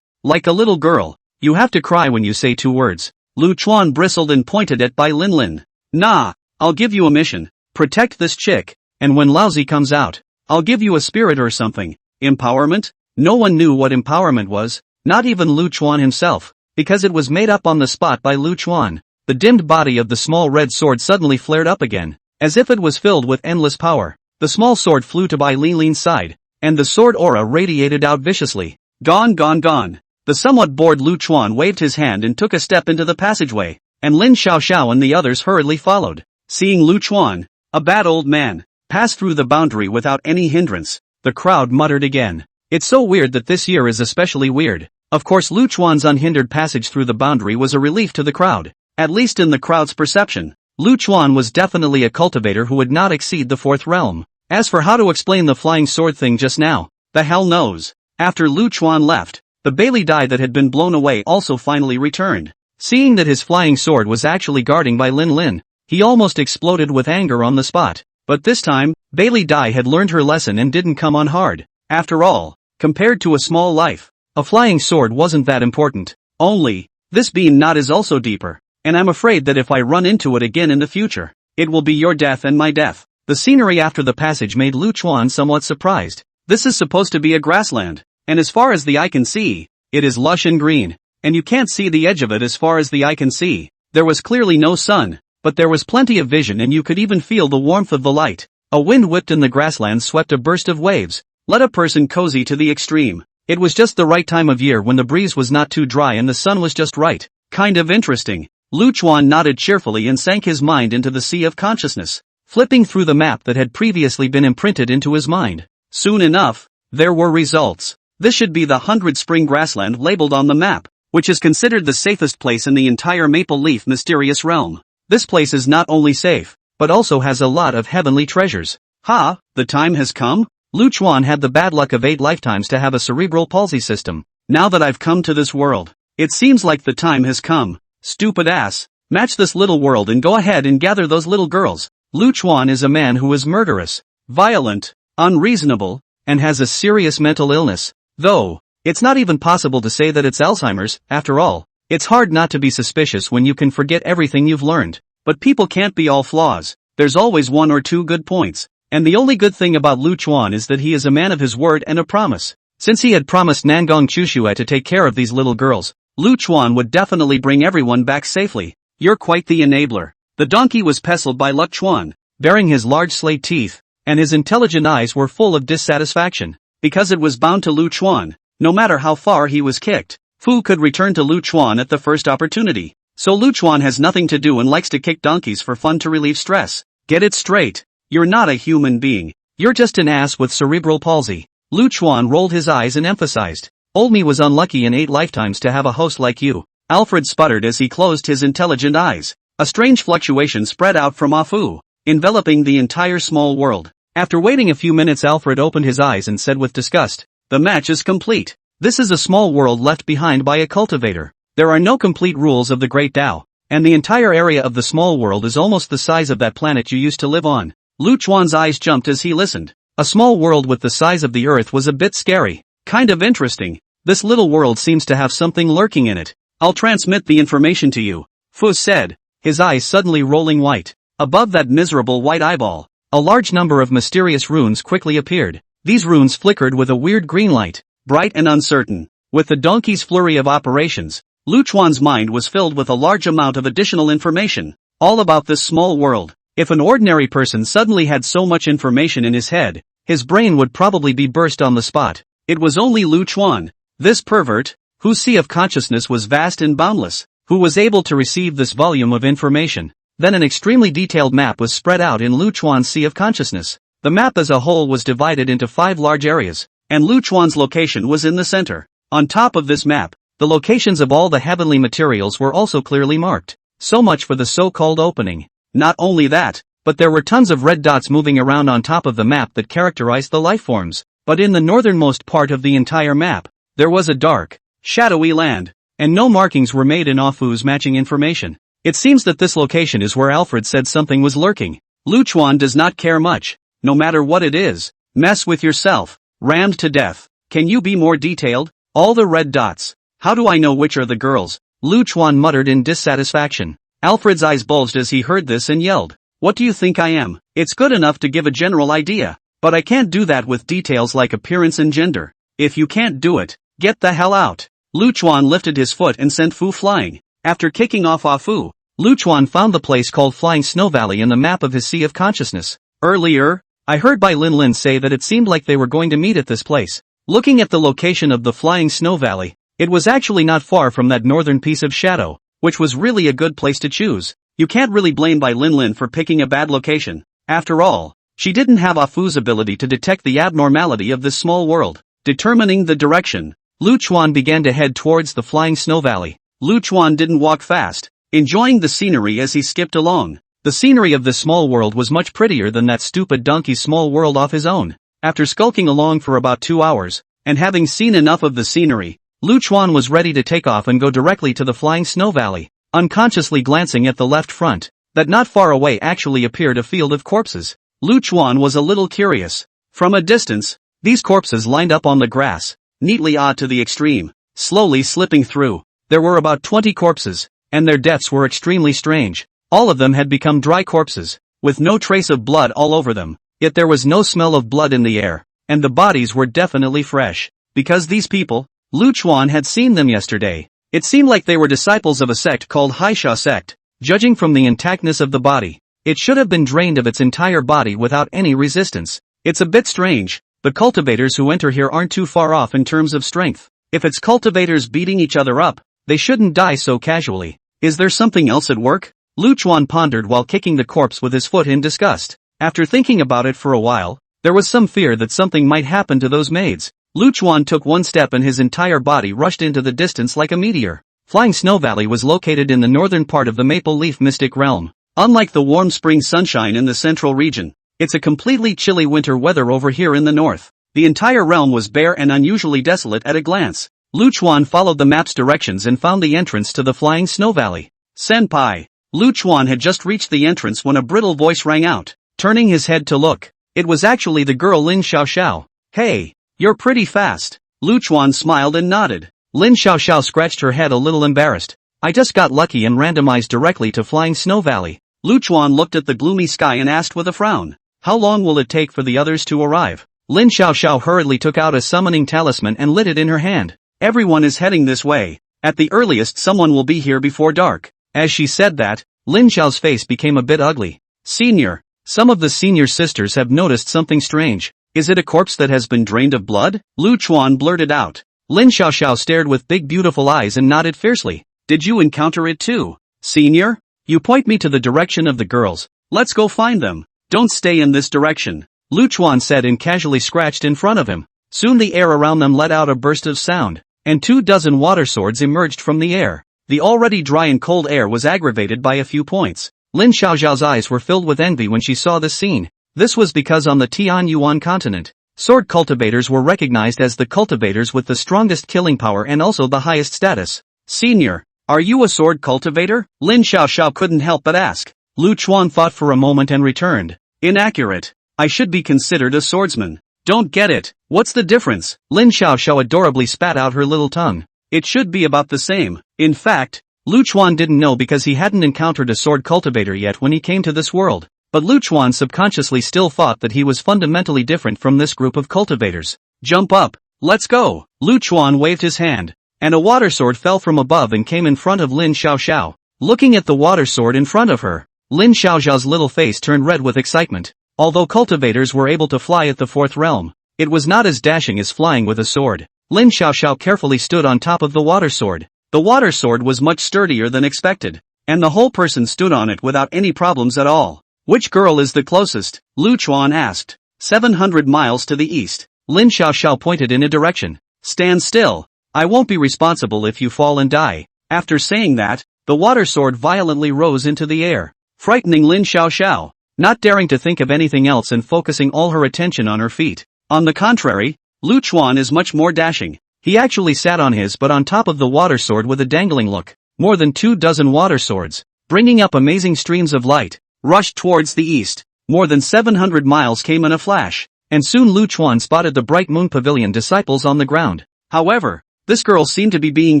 like a little girl, you have to cry when you say 2 words. Lu Chuan bristled and pointed at Bai Lin Lin. Nah, I'll give you a mission. Protect this chick, and when Lousy comes out, I'll give you a spirit or something. Empowerment? No one knew what empowerment was, not even Lu Chuan himself, because it was made up on the spot by Lu Chuan. The dimmed body of the small red sword suddenly flared up again, as if it was filled with endless power. The small sword flew to Bai Lin Lin's side, and the sword aura radiated out viciously. Gone. The somewhat bored Lu Chuan waved his hand and took a step into the passageway, and Lin Xiaoxiao and the others hurriedly followed. Seeing Lu Chuan, a bad old man, pass through the boundary without any hindrance, the crowd muttered again. It's so weird that this year is especially weird. Of course Lu Chuan's unhindered passage through the boundary was a relief to the crowd, at least in the crowd's perception. Lu Chuan was definitely a cultivator who would not exceed the 4th realm. As for how to explain the flying sword thing just now, the hell knows. After Lu Chuan left, the Bailey Dai that had been blown away also finally returned. Seeing that his flying sword was actually guarding Bai Lin Lin, he almost exploded with anger on the spot. But this time, Bailey Dai had learned her lesson and didn't come on hard. After all, compared to a small life, a flying sword wasn't that important. Only, this beam knot is also deeper, and I'm afraid that if I run into it again in the future, it will be your death and my death. The scenery after the passage made Lu Chuan somewhat surprised. This is supposed to be a grassland, and as far as the eye can see, it is lush and green, and you can't see the edge of it as far as the eye can see. There was clearly no sun, but there was plenty of vision and you could even feel the warmth of the light. A wind whipped in the grassland swept a burst of waves, let a person cozy to the extreme. It was just the right time of year when the breeze was not too dry and the sun was just right. Kind of interesting. Lu Chuan nodded cheerfully and sank his mind into the sea of consciousness, flipping through the map that had previously been imprinted into his mind. Soon enough, there were results. This should be the 100 Spring Grassland labeled on the map, which is considered the safest place in the entire Maple Leaf mysterious realm. This place is not only safe, but also has a lot of heavenly treasures. The time has come? Lu Chuan had the bad luck of 8 lifetimes to have a cerebral palsy system. Now that I've come to this world, it seems like the time has come. Stupid ass. Match this little world and go ahead and gather those little girls. Lu Chuan is a man who is murderous, violent, unreasonable, and has a serious mental illness. Though, it's not even possible to say that it's Alzheimer's. After all, it's hard not to be suspicious when you can forget everything you've learned. But people can't be all flaws. There's always 1 or 2 good points. And the only good thing about Lu Chuan is that he is a man of his word and a promise. Since he had promised Nangong Chushue to take care of these little girls, Lu Chuan would definitely bring everyone back safely. You're quite the enabler. The donkey was pestled by Lu Chuan, baring his large slate teeth, and his intelligent eyes were full of dissatisfaction. Because it was bound to Lu Chuan, no matter how far he was kicked, Fu could return to Lu Chuan at the first opportunity. So Lu Chuan has nothing to do and likes to kick donkeys for fun to relieve stress. Get it straight. You're not a human being. You're just an ass with cerebral palsy. Lu Chuan rolled his eyes and emphasized. Old me was unlucky in 8 lifetimes to have a host like you. Alfred sputtered as he closed his intelligent eyes. A strange fluctuation spread out from Afu, enveloping the entire small world. After waiting a few minutes, Alfred opened his eyes and said with disgust, "The match is complete. This is a small world left behind by a cultivator. There are no complete rules of the Great Tao, and the entire area of the small world is almost the size of that planet you used to live on." Lu Chuan's eyes jumped as he listened. A small world with the size of the Earth was a bit scary. Kind of interesting. This little world seems to have something lurking in it. I'll transmit the information to you, Fu said, his eyes suddenly rolling white. Above that miserable white eyeball, a large number of mysterious runes quickly appeared. These runes flickered with a weird green light, bright and uncertain. With the donkey's flurry of operations, Lu Chuan's mind was filled with a large amount of additional information, all about this small world. If an ordinary person suddenly had so much information in his head, his brain would probably be burst on the spot. It was only Lu Chuan, this pervert, whose sea of consciousness was vast and boundless, who was able to receive this volume of information. Then an extremely detailed map was spread out in Lu Chuan's sea of consciousness. The map as a whole was divided into 5 large areas, and Lu Chuan's location was in the center. On top of this map, the locations of all the heavenly materials were also clearly marked. So much for the so-called opening. Not only that, but there were tons of red dots moving around on top of the map that characterized the lifeforms. But in the northernmost part of the entire map, there was a dark, shadowy land, and no markings were made in Afu's matching information. It seems that this location is where Alfred said something was lurking. Lu Chuan does not care much, no matter what it is. Mess with yourself, rammed to death. Can you be more detailed? All the red dots. How do I know which are the girls? Lu Chuan muttered in dissatisfaction. Alfred's eyes bulged as he heard this and yelled. What do you think I am? It's good enough to give a general idea, but I can't do that with details like appearance and gender. If you can't do it, get the hell out. Lu Chuan lifted his foot and sent Fu flying. After kicking off Afu, Lu Chuan found the place called Flying Snow Valley in the map of his Sea of Consciousness. Earlier, I heard Bai Lin Lin say that it seemed like they were going to meet at this place. Looking at the location of the Flying Snow Valley, it was actually not far from that northern piece of shadow, which was really a good place to choose. You can't really blame Bai Lin Lin for picking a bad location. After all, she didn't have Afu's ability to detect the abnormality of this small world. Determining the direction, Lu Chuan began to head towards the Flying Snow Valley. Lu Chuan didn't walk fast, enjoying the scenery as he skipped along. The scenery of this small world was much prettier than that stupid donkey's small world off his own. After skulking along for about 2 hours, and having seen enough of the scenery, Lu Chuan was ready to take off and go directly to the Flying Snow Valley. Unconsciously glancing at the left front, that not far away actually appeared a field of corpses. Lu Chuan was a little curious. From a distance, these corpses lined up on the grass, neatly odd to the extreme, slowly slipping through. There were about 20 corpses, and their deaths were extremely strange. All of them had become dry corpses, with no trace of blood all over them. Yet there was no smell of blood in the air, and the bodies were definitely fresh. Because these people, Lu Chuan had seen them yesterday. It seemed like they were disciples of a sect called Haisha sect. Judging from the intactness of the body, it should have been drained of its entire body without any resistance. It's a bit strange. The cultivators who enter here aren't too far off in terms of strength. If it's cultivators beating each other up, they shouldn't die so casually. Is there something else at work? Lu Chuan pondered while kicking the corpse with his foot in disgust. After thinking about it for a while, there was some fear that something might happen to those maids. Lu Chuan took one step and his entire body rushed into the distance like a meteor. Flying Snow Valley was located in the northern part of the Maple Leaf Mystic Realm. Unlike the warm spring sunshine in the central region, it's a completely chilly winter weather over here in the north. The entire realm was bare and unusually desolate at a glance. Lu Chuan followed the map's directions and found the entrance to the Flying Snow Valley. Senpai. Lu Chuan had just reached the entrance when a brittle voice rang out. Turning his head to look, it was actually the girl Lin Xiaoxiao. Hey, you're pretty fast. Lu Chuan smiled and nodded. Lin Xiaoxiao scratched her head a little embarrassed. I just got lucky and randomized directly to Flying Snow Valley. Lu Chuan looked at the gloomy sky and asked with a frown. How long will it take for the others to arrive? Lin Xiaoxiao hurriedly took out a summoning talisman and lit it in her hand. Everyone is heading this way. At the earliest someone will be here before dark. As she said that, Lin Xiao's face became a bit ugly. Senior, some of the senior sisters have noticed something strange. Is it a corpse that has been drained of blood? Lu Chuan blurted out. Lin Xiaoxiao stared with big beautiful eyes and nodded fiercely. Did you encounter it too? Senior? You point me to the direction of the girls. Let's go find them. Don't stay in this direction, Lu Chuan said and casually scratched in front of him. Soon the air around them let out a burst of sound, and 24 water swords emerged from the air. The already dry and cold air was aggravated by a few points. Lin Xiaoxiao's eyes were filled with envy when she saw this scene. This was because on the Tianyuan continent, sword cultivators were recognized as the cultivators with the strongest killing power and also the highest status. Senior, are you a sword cultivator? Lin Xiaoxiao couldn't help but ask. Lu Chuan thought for a moment and returned. Inaccurate. I should be considered a swordsman. Don't get it. What's the difference? Lin Xiaoxiao adorably spat out her little tongue. It should be about the same. In fact, Lu Chuan didn't know because he hadn't encountered a sword cultivator yet when he came to this world. But Lu Chuan subconsciously still thought that he was fundamentally different from this group of cultivators. Jump up. Let's go. Lu Chuan waved his hand, and a water sword fell from above and came in front of Lin Xiaoxiao. Looking at the water sword in front of her, Lin Xiaoxiao's little face turned red with excitement. Although cultivators were able to fly at the fourth realm, it was not as dashing as flying with a sword. Lin Xiaoxiao carefully stood on top of the water sword. The water sword was much sturdier than expected, and the whole person stood on it without any problems at all. Which girl is the closest? Lu Chuan asked. 700 miles to the east. Lin Xiaoxiao pointed in a direction. Stand still. I won't be responsible if you fall and die. After saying that, the water sword violently rose into the air, frightening Lin Xiaoxiao, not daring to think of anything else and focusing all her attention on her feet. On the contrary, Lu Chuan is much more dashing. He actually sat on his butt on top of the water sword with a dangling look. More than 24 water swords, bringing up amazing streams of light, rushed towards the east. More than 700 miles came in a flash, and soon Lu Chuan spotted the Bright Moon Pavilion disciples on the ground. However, this girl seemed to be being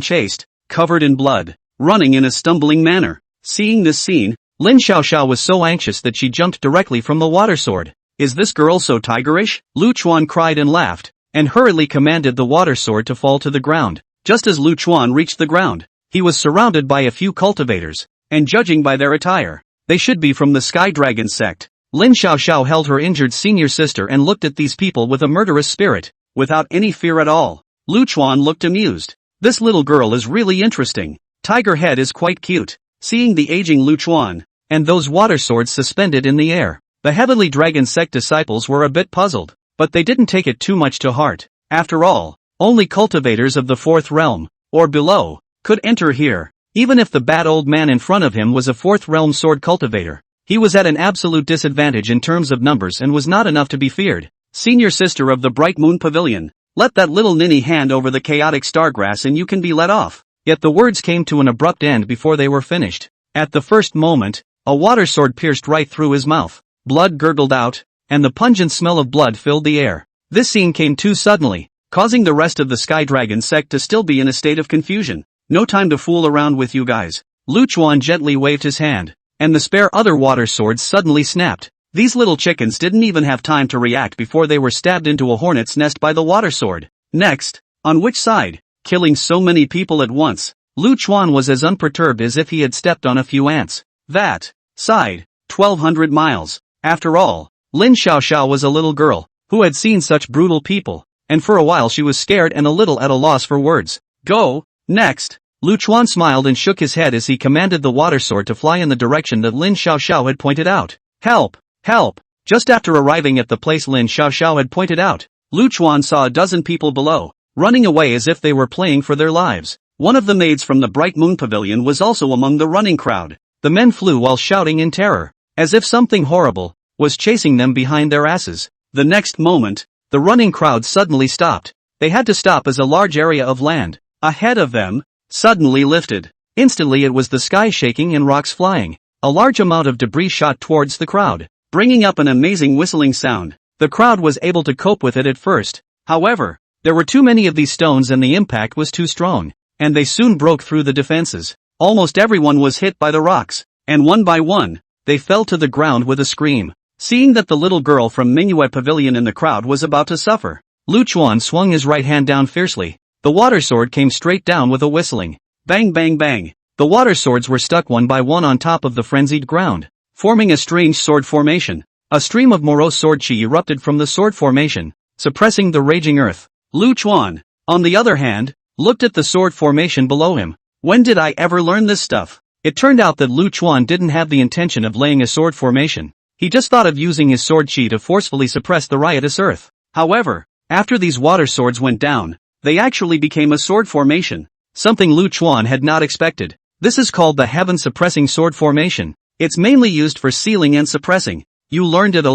chased, covered in blood, running in a stumbling manner. Seeing this scene, Lin Xiaoxiao was so anxious that she jumped directly from the water sword. Is this girl so tigerish? Lu Chuan cried and laughed, and hurriedly commanded the water sword to fall to the ground. Just as Lu Chuan reached the ground, he was surrounded by a few cultivators, and judging by their attire, they should be from the Sky Dragon sect. Lin Xiaoxiao held her injured senior sister and looked at these people with a murderous spirit. Without any fear at all, Lu Chuan looked amused. This little girl is really interesting. Tiger head is quite cute. Seeing the aging Lu Chuan, and those water swords suspended in the air, the Heavenly Dragon sect disciples were a bit puzzled, but they didn't take it too much to heart. After all, only cultivators of the fourth realm, or below, could enter here. Even if the bad old man in front of him was a fourth realm sword cultivator, he was at an absolute disadvantage in terms of numbers and was not enough to be feared. Senior sister of the Bright Moon Pavilion, let that little ninny hand over the chaotic stargrass and you can be let off. Yet the words came to an abrupt end before they were finished. At the first moment, a water sword pierced right through his mouth. Blood gurgled out, and the pungent smell of blood filled the air. This scene came too suddenly, causing the rest of the Sky Dragon sect to still be in a state of confusion. No time to fool around with you guys. Lu Chuan gently waved his hand, and the spare other water swords suddenly snapped. These little chickens didn't even have time to react before they were stabbed into a hornet's nest by the water sword. Next, on which side? Killing so many people at once, Lu Chuan was as unperturbed as if he had stepped on a few ants. That side, 1200 miles. After all, Lin Xiaoxiao was a little girl, who had seen such brutal people, and for a while she was scared and a little at a loss for words. Go, next. Lu Chuan smiled and shook his head as he commanded the water sword to fly in the direction that Lin Xiaoxiao had pointed out. Help! Help! Just after arriving at the place Lin Xiaoxiao had pointed out, Lu Chuan saw a dozen people below, running away as if they were playing for their lives. One of the maids from the Bright Moon Pavilion was also among the running crowd. The men flew while shouting in terror, as if something horrible was chasing them behind their asses. The next moment, the running crowd suddenly stopped. They had to stop as a large area of land ahead of them suddenly lifted. Instantly it was the sky shaking and rocks flying. A large amount of debris shot towards the crowd, bringing up an amazing whistling sound. The crowd was able to cope with it at first. However, there were too many of these stones and the impact was too strong, and they soon broke through the defenses. Almost everyone was hit by the rocks, and one by one, they fell to the ground with a scream. Seeing that the little girl from manhwa Pavilion in the crowd was about to suffer, Lu Chuan swung his right hand down fiercely. The water sword came straight down with a whistling. Bang bang bang. The water swords were stuck one by one on top of the frenzied ground, forming a strange sword formation. A stream of morose sword chi erupted from the sword formation, suppressing the raging earth. Lu Chuan, on the other hand, looked at the sword formation below him. When did I ever learn this stuff? It turned out that Lu Chuan didn't have the intention of laying a sword formation. He just thought of using his sword chi to forcefully suppress the riotous earth. However, after these water swords went down, they actually became a sword formation. Something Lu Chuan had not expected. This is called the heaven-suppressing sword formation. It's mainly used for sealing and suppressing. You learned it a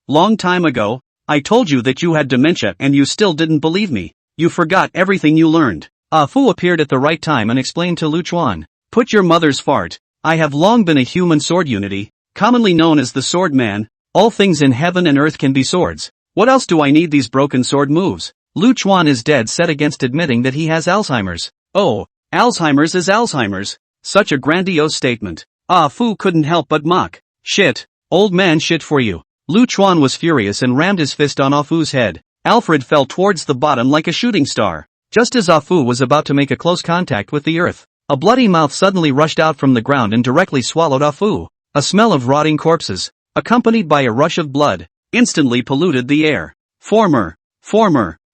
long time ago. I told you that you had dementia and you still didn't believe me. You forgot everything you learned. Ah Fu appeared at the right time and explained to Lu Chuan. Put your mother's fart. I have long been a human sword unity, commonly known as the sword man. All things in heaven and earth can be swords. What else do I need these broken sword moves? Lu Chuan is dead set against admitting that he has Alzheimer's. Oh, Alzheimer's is Alzheimer's. Such a grandiose statement. Ah Fu couldn't help but mock. Shit. Old man shit for you. Lu Chuan was furious and rammed his fist on Ah Fu's head. Alfred fell towards the bottom like a shooting star. Just as Ah Fu was about to make a close contact with the earth, a bloody mouth suddenly rushed out from the ground and directly swallowed Ah Fu. A smell of rotting corpses, accompanied by a rush of blood, instantly polluted the air. Former,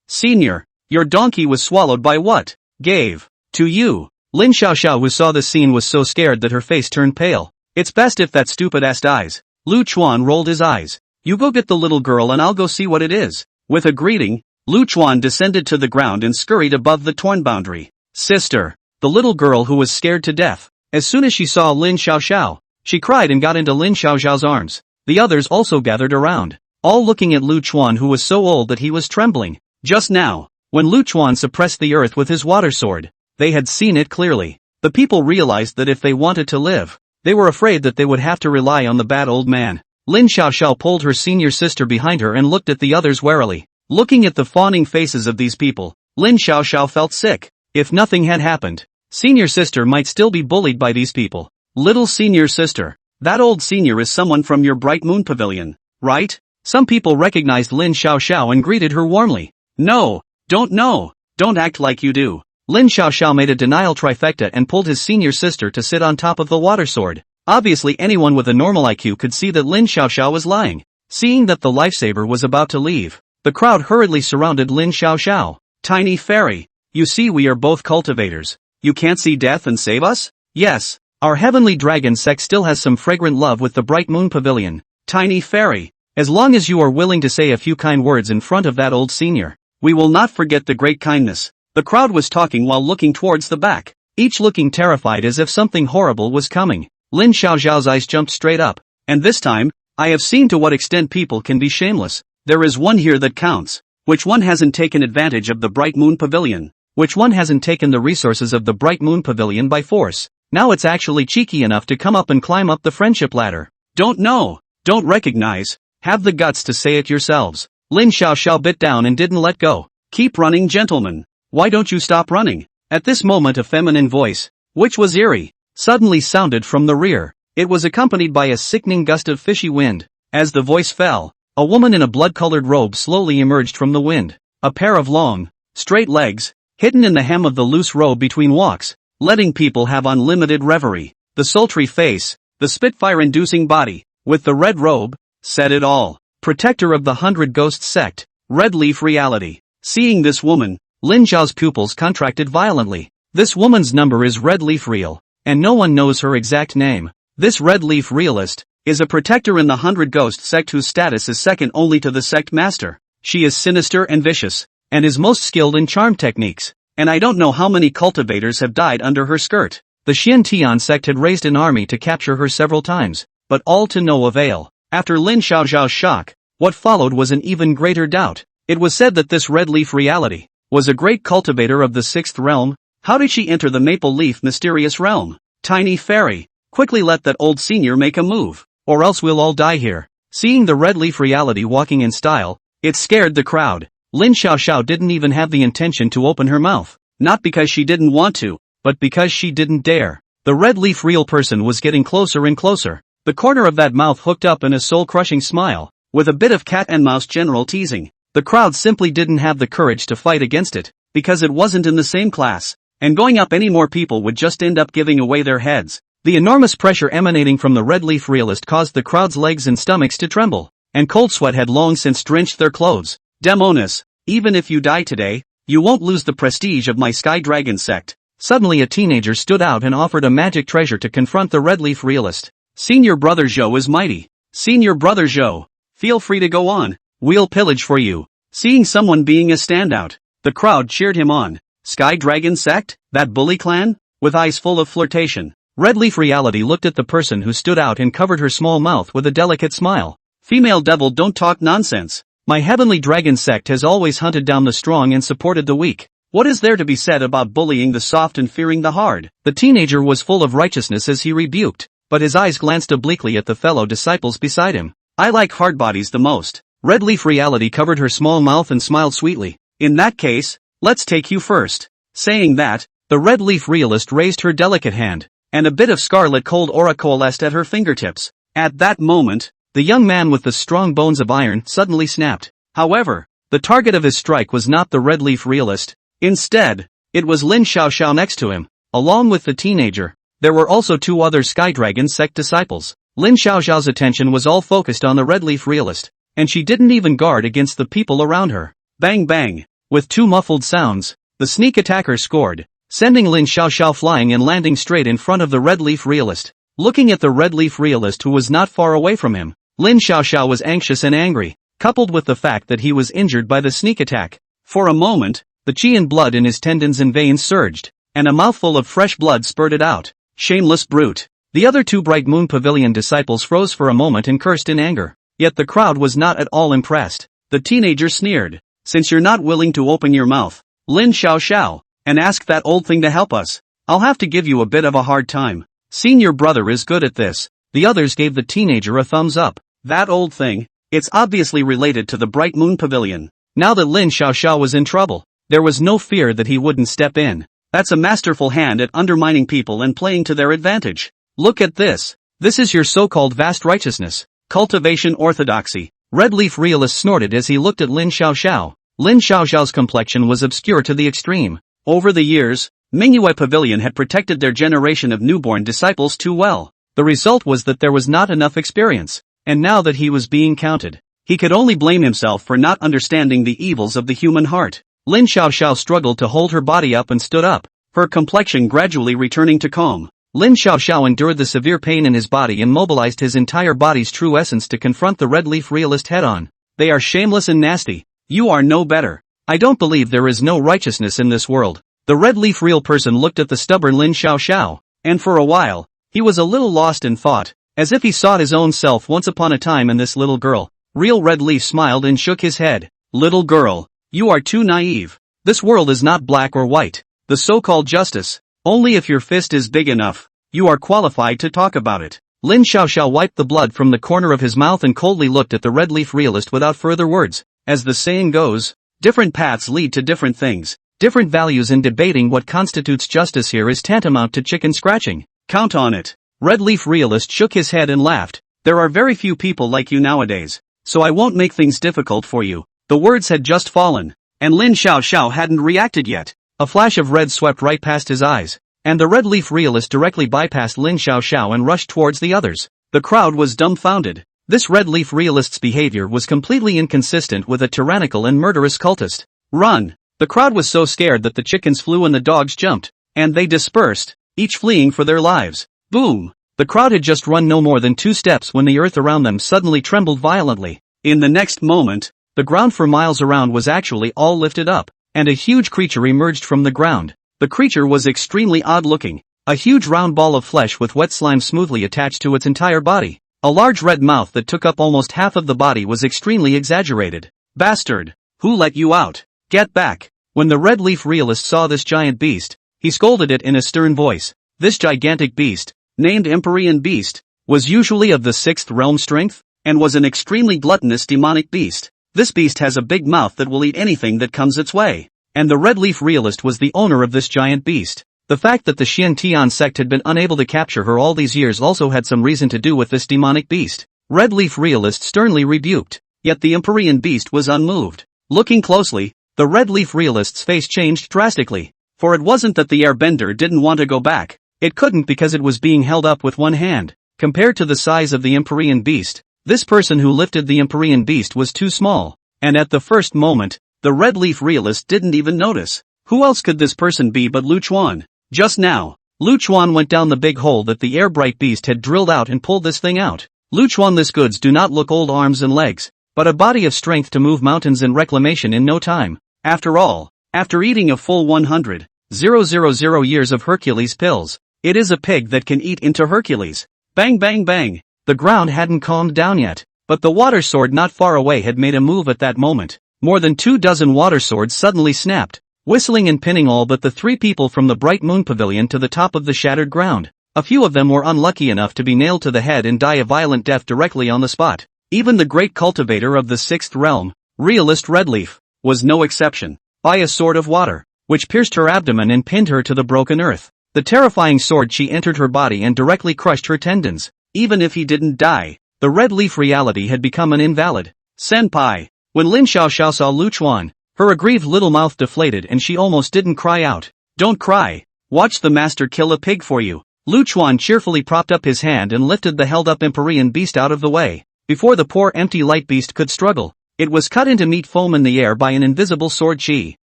senior, your donkey was swallowed by what? Gave. To you. Lin Xiaoxiao, who saw this scene, was so scared that her face turned pale. It's best if that stupid ass dies. Lu Chuan rolled his eyes. You go get the little girl and I'll go see what it is. With a greeting, Lu Chuan descended to the ground and scurried above the torn boundary. Sister. The little girl, who was scared to death. As soon as she saw Lin Xiaoxiao, she cried and got into Lin Xiaoxiao's arms. The others also gathered around, all looking at Lu Chuan, who was so old that he was trembling. Just now, when Lu Chuan suppressed the earth with his water sword, they had seen it clearly. The people realized that if they wanted to live, they were afraid that they would have to rely on the bad old man. Lin Xiaoxiao pulled her senior sister behind her and looked at the others warily. Looking at the fawning faces of these people, Lin Xiaoxiao felt sick. If nothing had happened, senior sister might still be bullied by these people. Little senior sister. That old senior is someone from your Bright Moon Pavilion, right? Some people recognized Lin Xiaoxiao and greeted her warmly. No, don't act like you do. Lin Xiaoxiao made a denial trifecta and pulled his senior sister to sit on top of the water sword. Obviously anyone with a normal IQ could see that Lin Xiaoxiao was lying. Seeing that the lifesaver was about to leave, the crowd hurriedly surrounded Lin Xiaoxiao. Tiny fairy, you see we are both cultivators. You can't see death and save us? Yes, our heavenly dragon sect still has some fragrant love with the Bright Moon Pavilion. Tiny fairy, as long as you are willing to say a few kind words in front of that old senior, we will not forget the great kindness. The crowd was talking while looking towards the back, each looking terrified as if something horrible was coming. Lin Xiaoxiao's eyes jumped straight up. And this time, I have seen to what extent people can be shameless. There is one here that counts. Which one hasn't taken advantage of the Bright Moon Pavilion? Which one hasn't taken the resources of the Bright Moon Pavilion by force? Now it's actually cheeky enough to come up and climb up the friendship ladder. Don't know, don't recognize, have the guts to say it yourselves. Lin Xiaoxiao bit down and didn't let go. Keep running, gentlemen. Why don't you stop running? At this moment a feminine voice, which was eerie, suddenly sounded from the rear. It was accompanied by a sickening gust of fishy wind. As the voice fell, a woman in a blood-colored robe slowly emerged from the wind. A pair of long, straight legs, hidden in the hem of the loose robe between walks, letting people have unlimited reverie. The sultry face, the spitfire-inducing body, with the red robe, said it all. Protector of the 100 Ghosts sect, Red Leaf Reality. Seeing this woman, Lin Zhao's pupils contracted violently. This woman's number is Red Leaf Real, and no one knows her exact name. This Red Leaf Realist is a protector in the 100 Ghost sect whose status is second only to the sect master. She is sinister and vicious, and is most skilled in charm techniques, and I don't know how many cultivators have died under her skirt. The Xian Tian sect had raised an army to capture her several times, but all to no avail. After Lin Xiaoxiao's shock, what followed was an even greater doubt. It was said that this Red Leaf Reality was a great cultivator of the 6th realm. How did she enter the Maple Leaf mysterious realm? Tiny fairy, quickly let that old senior make a move, or else we'll all die here. Seeing the Red Leaf Reality walking in style, it scared the crowd. Lin Xiaoxiao didn't even have the intention to open her mouth, not because she didn't want to, but because she didn't dare. The Red Leaf Real person was getting closer and closer. The corner of that mouth hooked up in a soul-crushing smile, with a bit of cat and mouse general teasing. The crowd simply didn't have the courage to fight against it, because it wasn't in the same class, and going up any more people would just end up giving away their heads. The enormous pressure emanating from the Red Leaf Realist caused the crowd's legs and stomachs to tremble, and cold sweat had long since drenched their clothes. Demonis, even if you die today, you won't lose the prestige of my Sky Dragon sect. Suddenly a teenager stood out and offered a magic treasure to confront the Red Leaf Realist. Senior Brother Zhou is mighty. Senior Brother Zhou, feel free to go on. We'll pillage for you. Seeing someone being a standout, the crowd cheered him on. Sky Dragon sect? That bully clan? With eyes full of flirtation, Red Leaf Reality looked at the person who stood out and covered her small mouth with a delicate smile. Female devil, don't talk nonsense. My heavenly dragon sect has always hunted down the strong and supported the weak. What is there to be said about bullying the soft and fearing the hard? The teenager was full of righteousness as he rebuked, but his eyes glanced obliquely at the fellow disciples beside him. I like hard bodies the most. Red Leaf Reality covered her small mouth and smiled sweetly. In that case, let's take you first. Saying that, the Red Leaf Realist raised her delicate hand, and a bit of scarlet cold aura coalesced at her fingertips. At that moment, the young man with the strong bones of iron suddenly snapped. However, the target of his strike was not the Red Leaf Realist. Instead, it was Lin Xiaoxiao next to him. Along with the teenager, there were also 2 other Sky Dragon sect disciples. Lin Xiaoxiao's attention was all focused on the Red Leaf Realist, and she didn't even guard against the people around her. Bang bang. With 2 muffled sounds, the sneak attacker scored, sending Lin Xiaoxiao flying and landing straight in front of the Red Leaf Realist. Looking at the Red Leaf Realist who was not far away from him, Lin Xiaoxiao was anxious and angry, coupled with the fact that he was injured by the sneak attack. For a moment, the qi and blood in his tendons and veins surged, and a mouthful of fresh blood spurted out. Shameless brute. The other 2 Bright Moon Pavilion disciples froze for a moment and cursed in anger. Yet the crowd was not at all impressed. The teenager sneered. Since you're not willing to open your mouth, Lin Xiaoxiao, and ask that old thing to help us, I'll have to give you a bit of a hard time. Seeing your brother is good at this. The others gave the teenager a thumbs up. That old thing, it's obviously related to the Bright Moon Pavilion. Now that Lin Xiaoxiao was in trouble, there was no fear that he wouldn't step in. That's a masterful hand at undermining people and playing to their advantage. Look at this. This is your so-called vast righteousness. Cultivation orthodoxy. Red Leaf Realist snorted as he looked at Lin Xiaoxiao. Lin Xiaoxiao's complexion was obscure to the extreme. Over the years, manhwa Pavilion had protected their generation of newborn disciples too well. The result was that there was not enough experience, and now that he was being counted, he could only blame himself for not understanding the evils of the human heart. Lin Xiaoxiao struggled to hold her body up and stood up, her complexion gradually returning to calm. Lin Xiaoxiao endured the severe pain in his body and mobilized his entire body's true essence to confront the Red Leaf Realist head-on. They are shameless and nasty. You are no better. I don't believe there is no righteousness in this world. The Red Leaf Real person looked at the stubborn Lin Xiaoxiao, and for a while, he was a little lost in thought, as if he sought his own self once upon a time in this little girl. Real Red Leaf smiled and shook his head. Little girl, you are too naive. This world is not black or white. The so-called justice, only if your fist is big enough, you are qualified to talk about it. Lin Xiaoxiao wiped the blood from the corner of his mouth and coldly looked at the Red Leaf Realist without further words. As the saying goes, different paths lead to different things. Different values in debating what constitutes justice here is tantamount to chicken scratching. Count on it. Red Leaf Realist shook his head and laughed. There are very few people like you nowadays, so I won't make things difficult for you. The words had just fallen, and Lin Xiaoxiao hadn't reacted yet. A flash of red swept right past his eyes, and the Red Leaf Realist directly bypassed Lin Xiaoxiao and rushed towards the others. The crowd was dumbfounded. This Red Leaf Realist's behavior was completely inconsistent with a tyrannical and murderous cultist. Run! The crowd was so scared that the chickens flew and the dogs jumped, and they dispersed, each fleeing for their lives. Boom! The crowd had just run no more than 2 steps when the earth around them suddenly trembled violently. In the next moment, the ground for miles around was actually all lifted up, and a huge creature emerged from the ground. The creature was extremely odd-looking, a huge round ball of flesh with wet slime smoothly attached to its entire body. A large red mouth that took up almost half of the body was extremely exaggerated. Bastard! Who let you out? Get back! When the Red Leaf Realist saw this giant beast, he scolded it in a stern voice. This gigantic beast, named Empyrean Beast, was usually of the 6th realm strength, and was an extremely gluttonous demonic beast. This beast has a big mouth that will eat anything that comes its way. And the Red Leaf Realist was the owner of this giant beast. The fact that the Xian sect had been unable to capture her all these years also had some reason to do with this demonic beast. Red Leaf Realist sternly rebuked. Yet the Empyrean Beast was unmoved. Looking closely, the Red Leaf Realist's face changed drastically. For it wasn't that the airbender didn't want to go back. It couldn't because it was being held up with one hand. Compared to the size of the Empyrean Beast, this person who lifted the Empyrean Beast was too small. And at the first moment, the Red Leaf Realist didn't even notice. Who else could this person be but Lu Chuan? Just now, Lu Chuan went down the big hole that the air-bright beast had drilled out and pulled this thing out. Lu Chuan, this goods do not look old arms and legs, but a body of strength to move mountains and reclamation in no time. After all, after eating a full 100,000 years of Hercules pills, it is a pig that can eat into Hercules. Bang bang bang. The ground hadn't calmed down yet, but the water sword not far away had made a move at that moment. More than 24 water swords suddenly snapped, whistling and pinning all but the 3 people from the Bright Moon Pavilion to the top of the shattered ground. A few of them were unlucky enough to be nailed to the head and die a violent death directly on the spot. Even the great cultivator of the sixth realm, realist Redleaf, was no exception. By a sword of water, which pierced her abdomen and pinned her to the broken earth. The terrifying sword she entered her body and directly crushed her tendons. Even if he didn't die, the Redleaf reality had become an invalid. Senpai. When Lin Xiaoxiao saw Lu Chuan, her aggrieved little mouth deflated and she almost didn't cry out. Don't cry. Watch the master kill a pig for you. Lu Chuan cheerfully propped up his hand and lifted the held-up Empyrean beast out of the way. Before the poor empty light beast could struggle, it was cut into meat foam in the air by an invisible sword chi.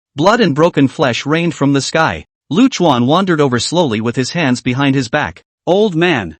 Blood and broken flesh rained from the sky. Lu Chuan wandered over slowly with his hands behind his back. Old man,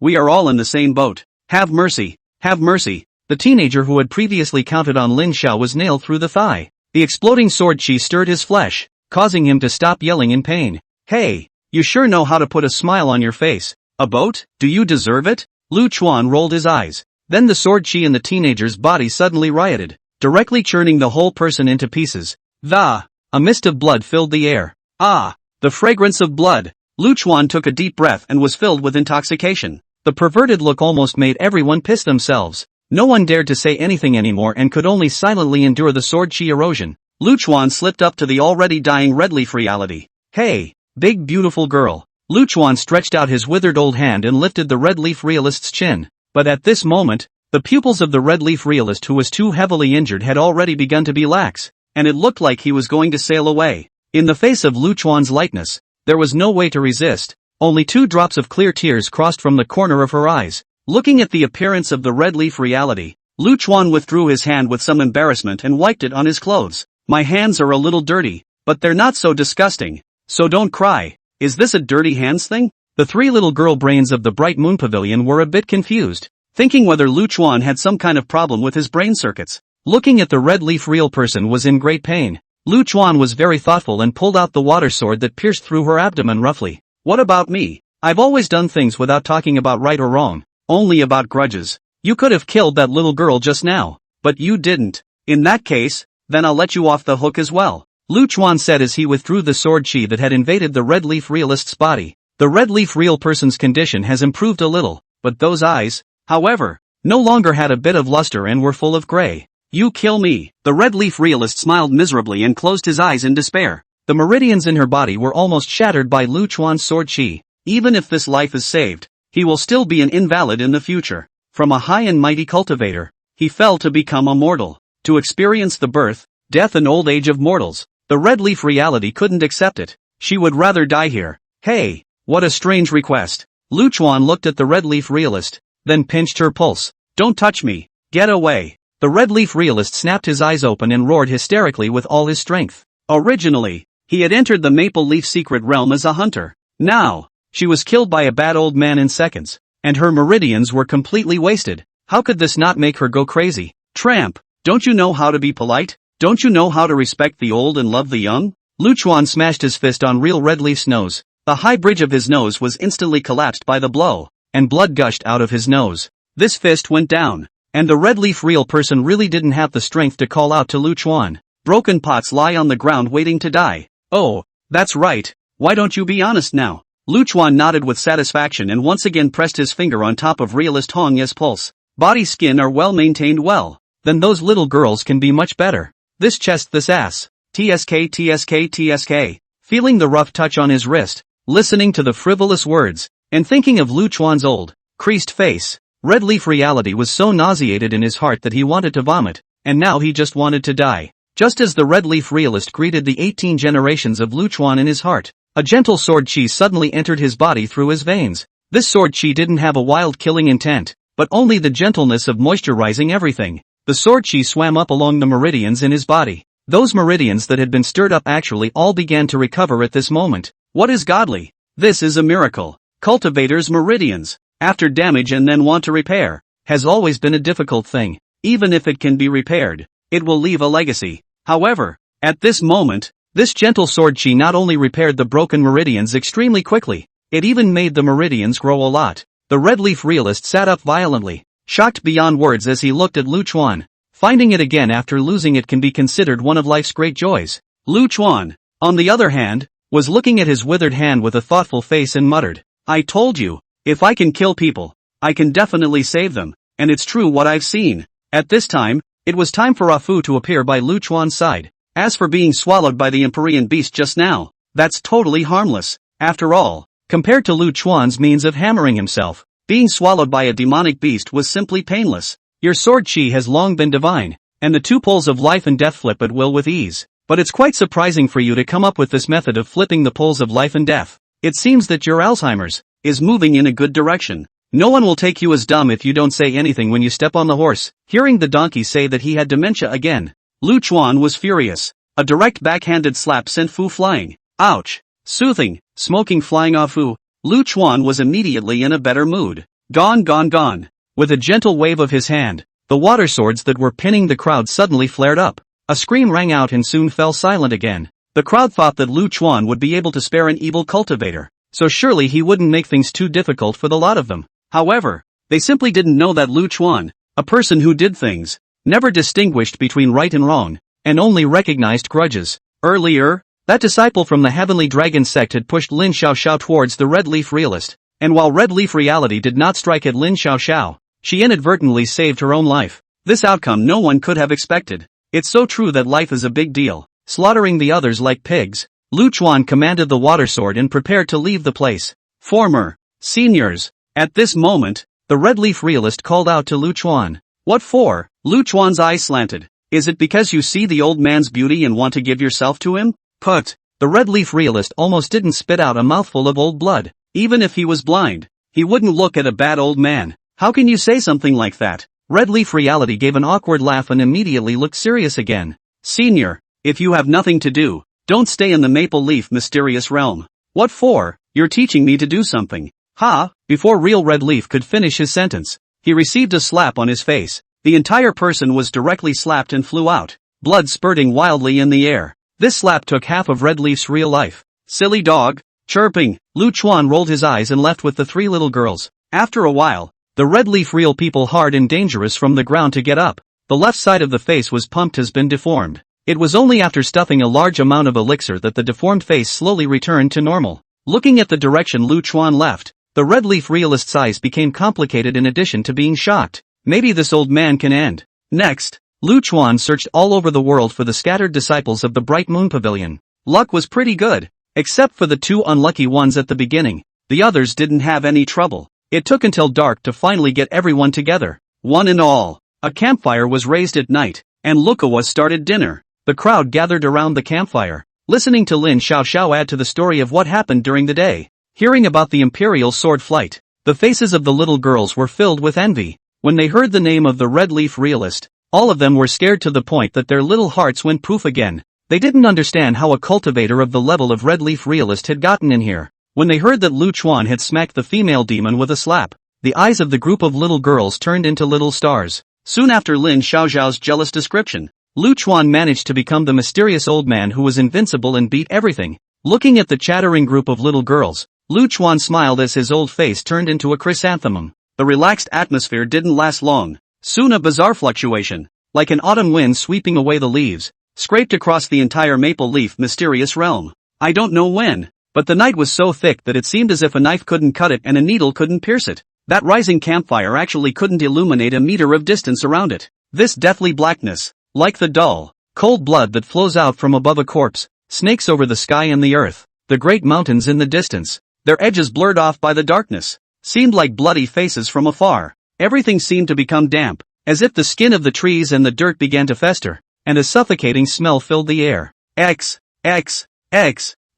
we are all in the same boat. Have mercy, have mercy. The teenager who had previously counted on Lin Xiao was nailed through the thigh. The exploding sword chi stirred his flesh, causing him to stop yelling in pain. Hey, you sure know how to put a smile on your face. A boat? Do you deserve it? Lu Chuan rolled his eyes. Then the sword chi in the teenager's body suddenly rioted, directly churning the whole person into pieces. A mist of blood filled the air. Ah, the fragrance of blood. Lu Chuan took a deep breath and was filled with intoxication. The perverted look almost made everyone piss themselves. No one dared to say anything anymore and could only silently endure the sword chi erosion. Lu Chuan slipped up to the already dying Redleaf reality. Hey, big beautiful girl. Lu Chuan stretched out his withered old hand and lifted the Redleaf realist's chin. But at this moment, the pupils of the Redleaf realist who was too heavily injured had already begun to be lax, and it looked like he was going to sail away. In the face of Lu Chuan's lightness, there was no way to resist. Only 2 drops of clear tears crossed from the corner of her eyes. Looking at the appearance of the Redleaf reality, Lu Chuan withdrew his hand with some embarrassment and wiped it on his clothes. My hands are a little dirty, but they're not so disgusting. So don't cry. Is this a dirty hands thing? The 3 little girl brains of the Bright Moon Pavilion were a bit confused, thinking whether Lu Chuan had some kind of problem with his brain circuits. Looking at the Redleaf real person was in great pain. Lu Chuan was very thoughtful and pulled out the water sword that pierced through her abdomen roughly. What about me? I've always done things without talking about right or wrong, only about grudges. You could have killed that little girl just now, but you didn't. In that case, then I'll let you off the hook as well. Lu Chuan said as he withdrew the sword chi that had invaded the Redleaf realist's body. The Redleaf real person's condition has improved a little, but those eyes, however, no longer had a bit of luster and were full of gray. You kill me. The Redleaf realist smiled miserably and closed his eyes in despair. The meridians in her body were almost shattered by Lu Chuan's sword chi. Even if this life is saved, he will still be an invalid in the future. From a high and mighty cultivator, he fell to become a mortal, to experience the birth, death and old age of mortals. The Redleaf reality couldn't accept it. She would rather die here. Hey, what a strange request. Lu Chuan looked at the Redleaf realist, then pinched her pulse. Don't touch me. Get away. The Redleaf realist snapped his eyes open and roared hysterically with all his strength. Originally, he had entered the Maple Leaf secret realm as a hunter. Now, she was killed by a bad old man in seconds, and her meridians were completely wasted. How could this not make her go crazy? Tramp, don't you know how to be polite? Don't you know how to respect the old and love the young? Lu Chuan smashed his fist on real Redleaf's nose. The high bridge of his nose was instantly collapsed by the blow, and blood gushed out of his nose. This fist went down, and the Redleaf real person really didn't have the strength to call out to Lu Chuan. Broken pots lie on the ground waiting to die. Oh, that's right. Why don't you be honest now? Lu Chuan nodded with satisfaction and once again pressed his finger on top of realist Hong Ye's pulse. Body skin are well maintained well. Then those little girls can be much better. This chest, this ass. TSK TSK TSK. Feeling the rough touch on his wrist, listening to the frivolous words, and thinking of Lu Chuan's old, creased face. Redleaf reality was so nauseated in his heart that he wanted to vomit, and now he just wanted to die. Just as the Redleaf realist greeted the 18 generations of Lu Chuan in his heart, a gentle sword chi suddenly entered his body through his veins. This sword chi didn't have a wild killing intent, but only the gentleness of moisturizing everything. The sword chi swam up along the meridians in his body. Those meridians that had been stirred up actually all began to recover at this moment. What is godly? This is a miracle. Cultivator's meridians, after damage and then want to repair, has always been a difficult thing. Even if it can be repaired, it will leave a legacy. However, at this moment, this gentle sword chi not only repaired the broken meridians extremely quickly, it even made the meridians grow a lot. The Redleaf realist sat up violently, shocked beyond words as he looked at Lu Chuan. Finding it again after losing it can be considered one of life's great joys. Lu Chuan, on the other hand, was looking at his withered hand with a thoughtful face and muttered, I told you, if I can kill people, I can definitely save them. and it's true what I've seen. At this time, it was time for Afu to appear by Lu Chuan's side. As for being swallowed by the Empyrean beast just now, that's totally harmless. After all, compared to Lu Chuan's means of hammering himself, being swallowed by a demonic beast was simply painless. Your sword chi has long been divine, and the two poles of life and death flip at will with ease. But it's quite surprising for you to come up with this method of flipping the poles of life and death. It seems that your Alzheimer's is moving in a good direction. No one will take you as dumb if you don't say anything when you step on the horse. Hearing the donkey say that he had dementia again, Lu Chuan was furious. A direct backhanded slap sent Fu flying. Ouch! Soothing, smoking flying off Fu, Lu Chuan was immediately in a better mood. Gone gone gone. With a gentle wave of his hand, the water swords that were pinning the crowd suddenly flared up. A scream rang out and soon fell silent again. The crowd thought that Lu Chuan would be able to spare an evil cultivator, so surely he wouldn't make things too difficult for the lot of them. However, they simply didn't know that Lu Chuan, a person who did things, never distinguished between right and wrong, and only recognized grudges. Earlier, that disciple from the Heavenly Dragon sect had pushed Lin Xiaoxiao towards the Red Leaf Realist, and while Red Leaf Reality did not strike at Lin Xiaoxiao, she inadvertently saved her own life. This outcome no one could have expected. It's so true that life is a big deal, slaughtering the others like pigs. Lu Chuan commanded the water sword and prepared to leave the place. Former seniors. At this moment, the Red Leaf Realist called out to Lu Chuan. What for? Lu Chuan's eyes slanted. Is it because you see the old man's beauty and want to give yourself to him? Put. The Red Leaf Realist almost didn't spit out a mouthful of old blood. Even if he was blind, he wouldn't look at a bad old man. How can you say something like that? Red Leaf Reality gave an awkward laugh and immediately looked serious again. Senior, if you have nothing to do, don't stay in the Maple Leaf mysterious realm. What for? You're teaching me to do something. Ha! Before real Red Leaf could finish his sentence, he received a slap on his face. The entire person was directly slapped and flew out, blood spurting wildly in the air. This slap took half of Red Leaf's real life. Silly dog. Chirping, Lu Chuan rolled his eyes and left with the three little girls. After a while, the Red Leaf Real people hard and dangerous from the ground to get up. The left side of the face was pumped has been deformed. It was only after stuffing a large amount of elixir that the deformed face slowly returned to normal. Looking at the direction Lu Chuan left, the Red Leaf Realist's eyes became complicated in addition to being shocked. Maybe this old man can end. Next, Lu Chuan searched all over the world for the scattered disciples of the Bright Moon Pavilion. Luck was pretty good, except for the two unlucky ones at the beginning. The others didn't have any trouble. It took until dark to finally get everyone together. One and all, a campfire was raised at night, and Lukawa started dinner. The crowd gathered around the campfire, listening to Lin Xiaoxiao add to the story of what happened during the day. Hearing about the Imperial sword flight, the faces of the little girls were filled with envy. When they heard the name of the Red Leaf Realist, all of them were scared to the point that their little hearts went poof again. They didn't understand how a cultivator of the level of Red Leaf Realist had gotten in here. When they heard that Lu Chuan had smacked the female demon with a slap, the eyes of the group of little girls turned into little stars. Soon after Lin Xiaoxiao's jealous description, Lu Chuan managed to become the mysterious old man who was invincible and beat everything. Looking at the chattering group of little girls, Lu Chuan smiled as his old face turned into a chrysanthemum. The relaxed atmosphere didn't last long. Soon a bizarre fluctuation, like an autumn wind sweeping away the leaves, scraped across the entire Maple Leaf mysterious realm. I don't know when, but the night was so thick that it seemed as if a knife couldn't cut it and a needle couldn't pierce it. That rising campfire actually couldn't illuminate a meter of distance around it. This deathly blackness, like the dull, cold blood that flows out from above a corpse, snakes over the sky and the earth. The great mountains in the distance, their edges blurred off by the darkness, seemed like bloody faces from afar. Everything seemed to become damp, as if the skin of the trees and the dirt began to fester, and a suffocating smell filled the air. X.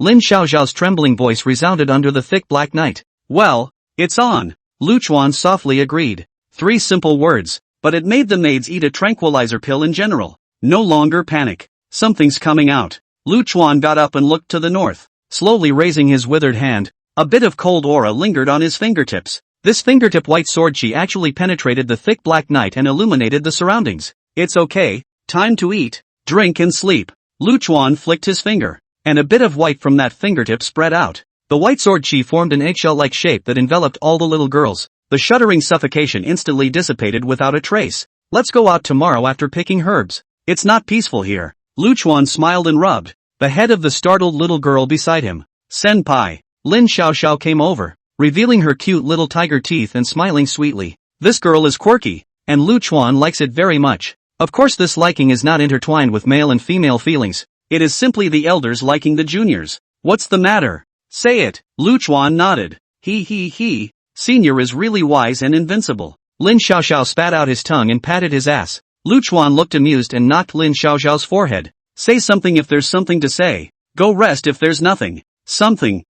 Lin Xiaoxiao's trembling voice resounded under the thick black night. Well, it's on, Lu Chuan softly agreed. 3 simple words, but it made the maids eat a tranquilizer pill in general. No longer panic. Something's coming out. Lu Chuan got up and looked to the north, slowly raising his withered hand. A bit of cold aura lingered on his fingertips. This fingertip white sword chi actually penetrated the thick black night and illuminated the surroundings. It's okay, time to eat, drink and sleep. Lu Chuan flicked his finger, and a bit of white from that fingertip spread out. The white sword chi formed an eggshell-like shape that enveloped all the little girls. The shuddering suffocation instantly dissipated without a trace. Let's go out tomorrow after picking herbs. It's not peaceful here. Lu Chuan smiled and rubbed the head of the startled little girl beside him. Senpai. Lin Xiaoxiao came over, revealing her cute little tiger teeth and smiling sweetly. This girl is quirky. and Lu Chuan likes it very much. Of course this liking is not intertwined with male and female feelings. It is simply the elders liking the juniors. What's the matter? Say it. Lu Chuan nodded. He. Senior is really wise and invincible. Lin Xiaoxiao spat out his tongue and patted his ass. Lu Chuan looked amused and knocked Lin Xiaoxiao's forehead. Say something if there's something to say. Go rest if there's nothing. Something.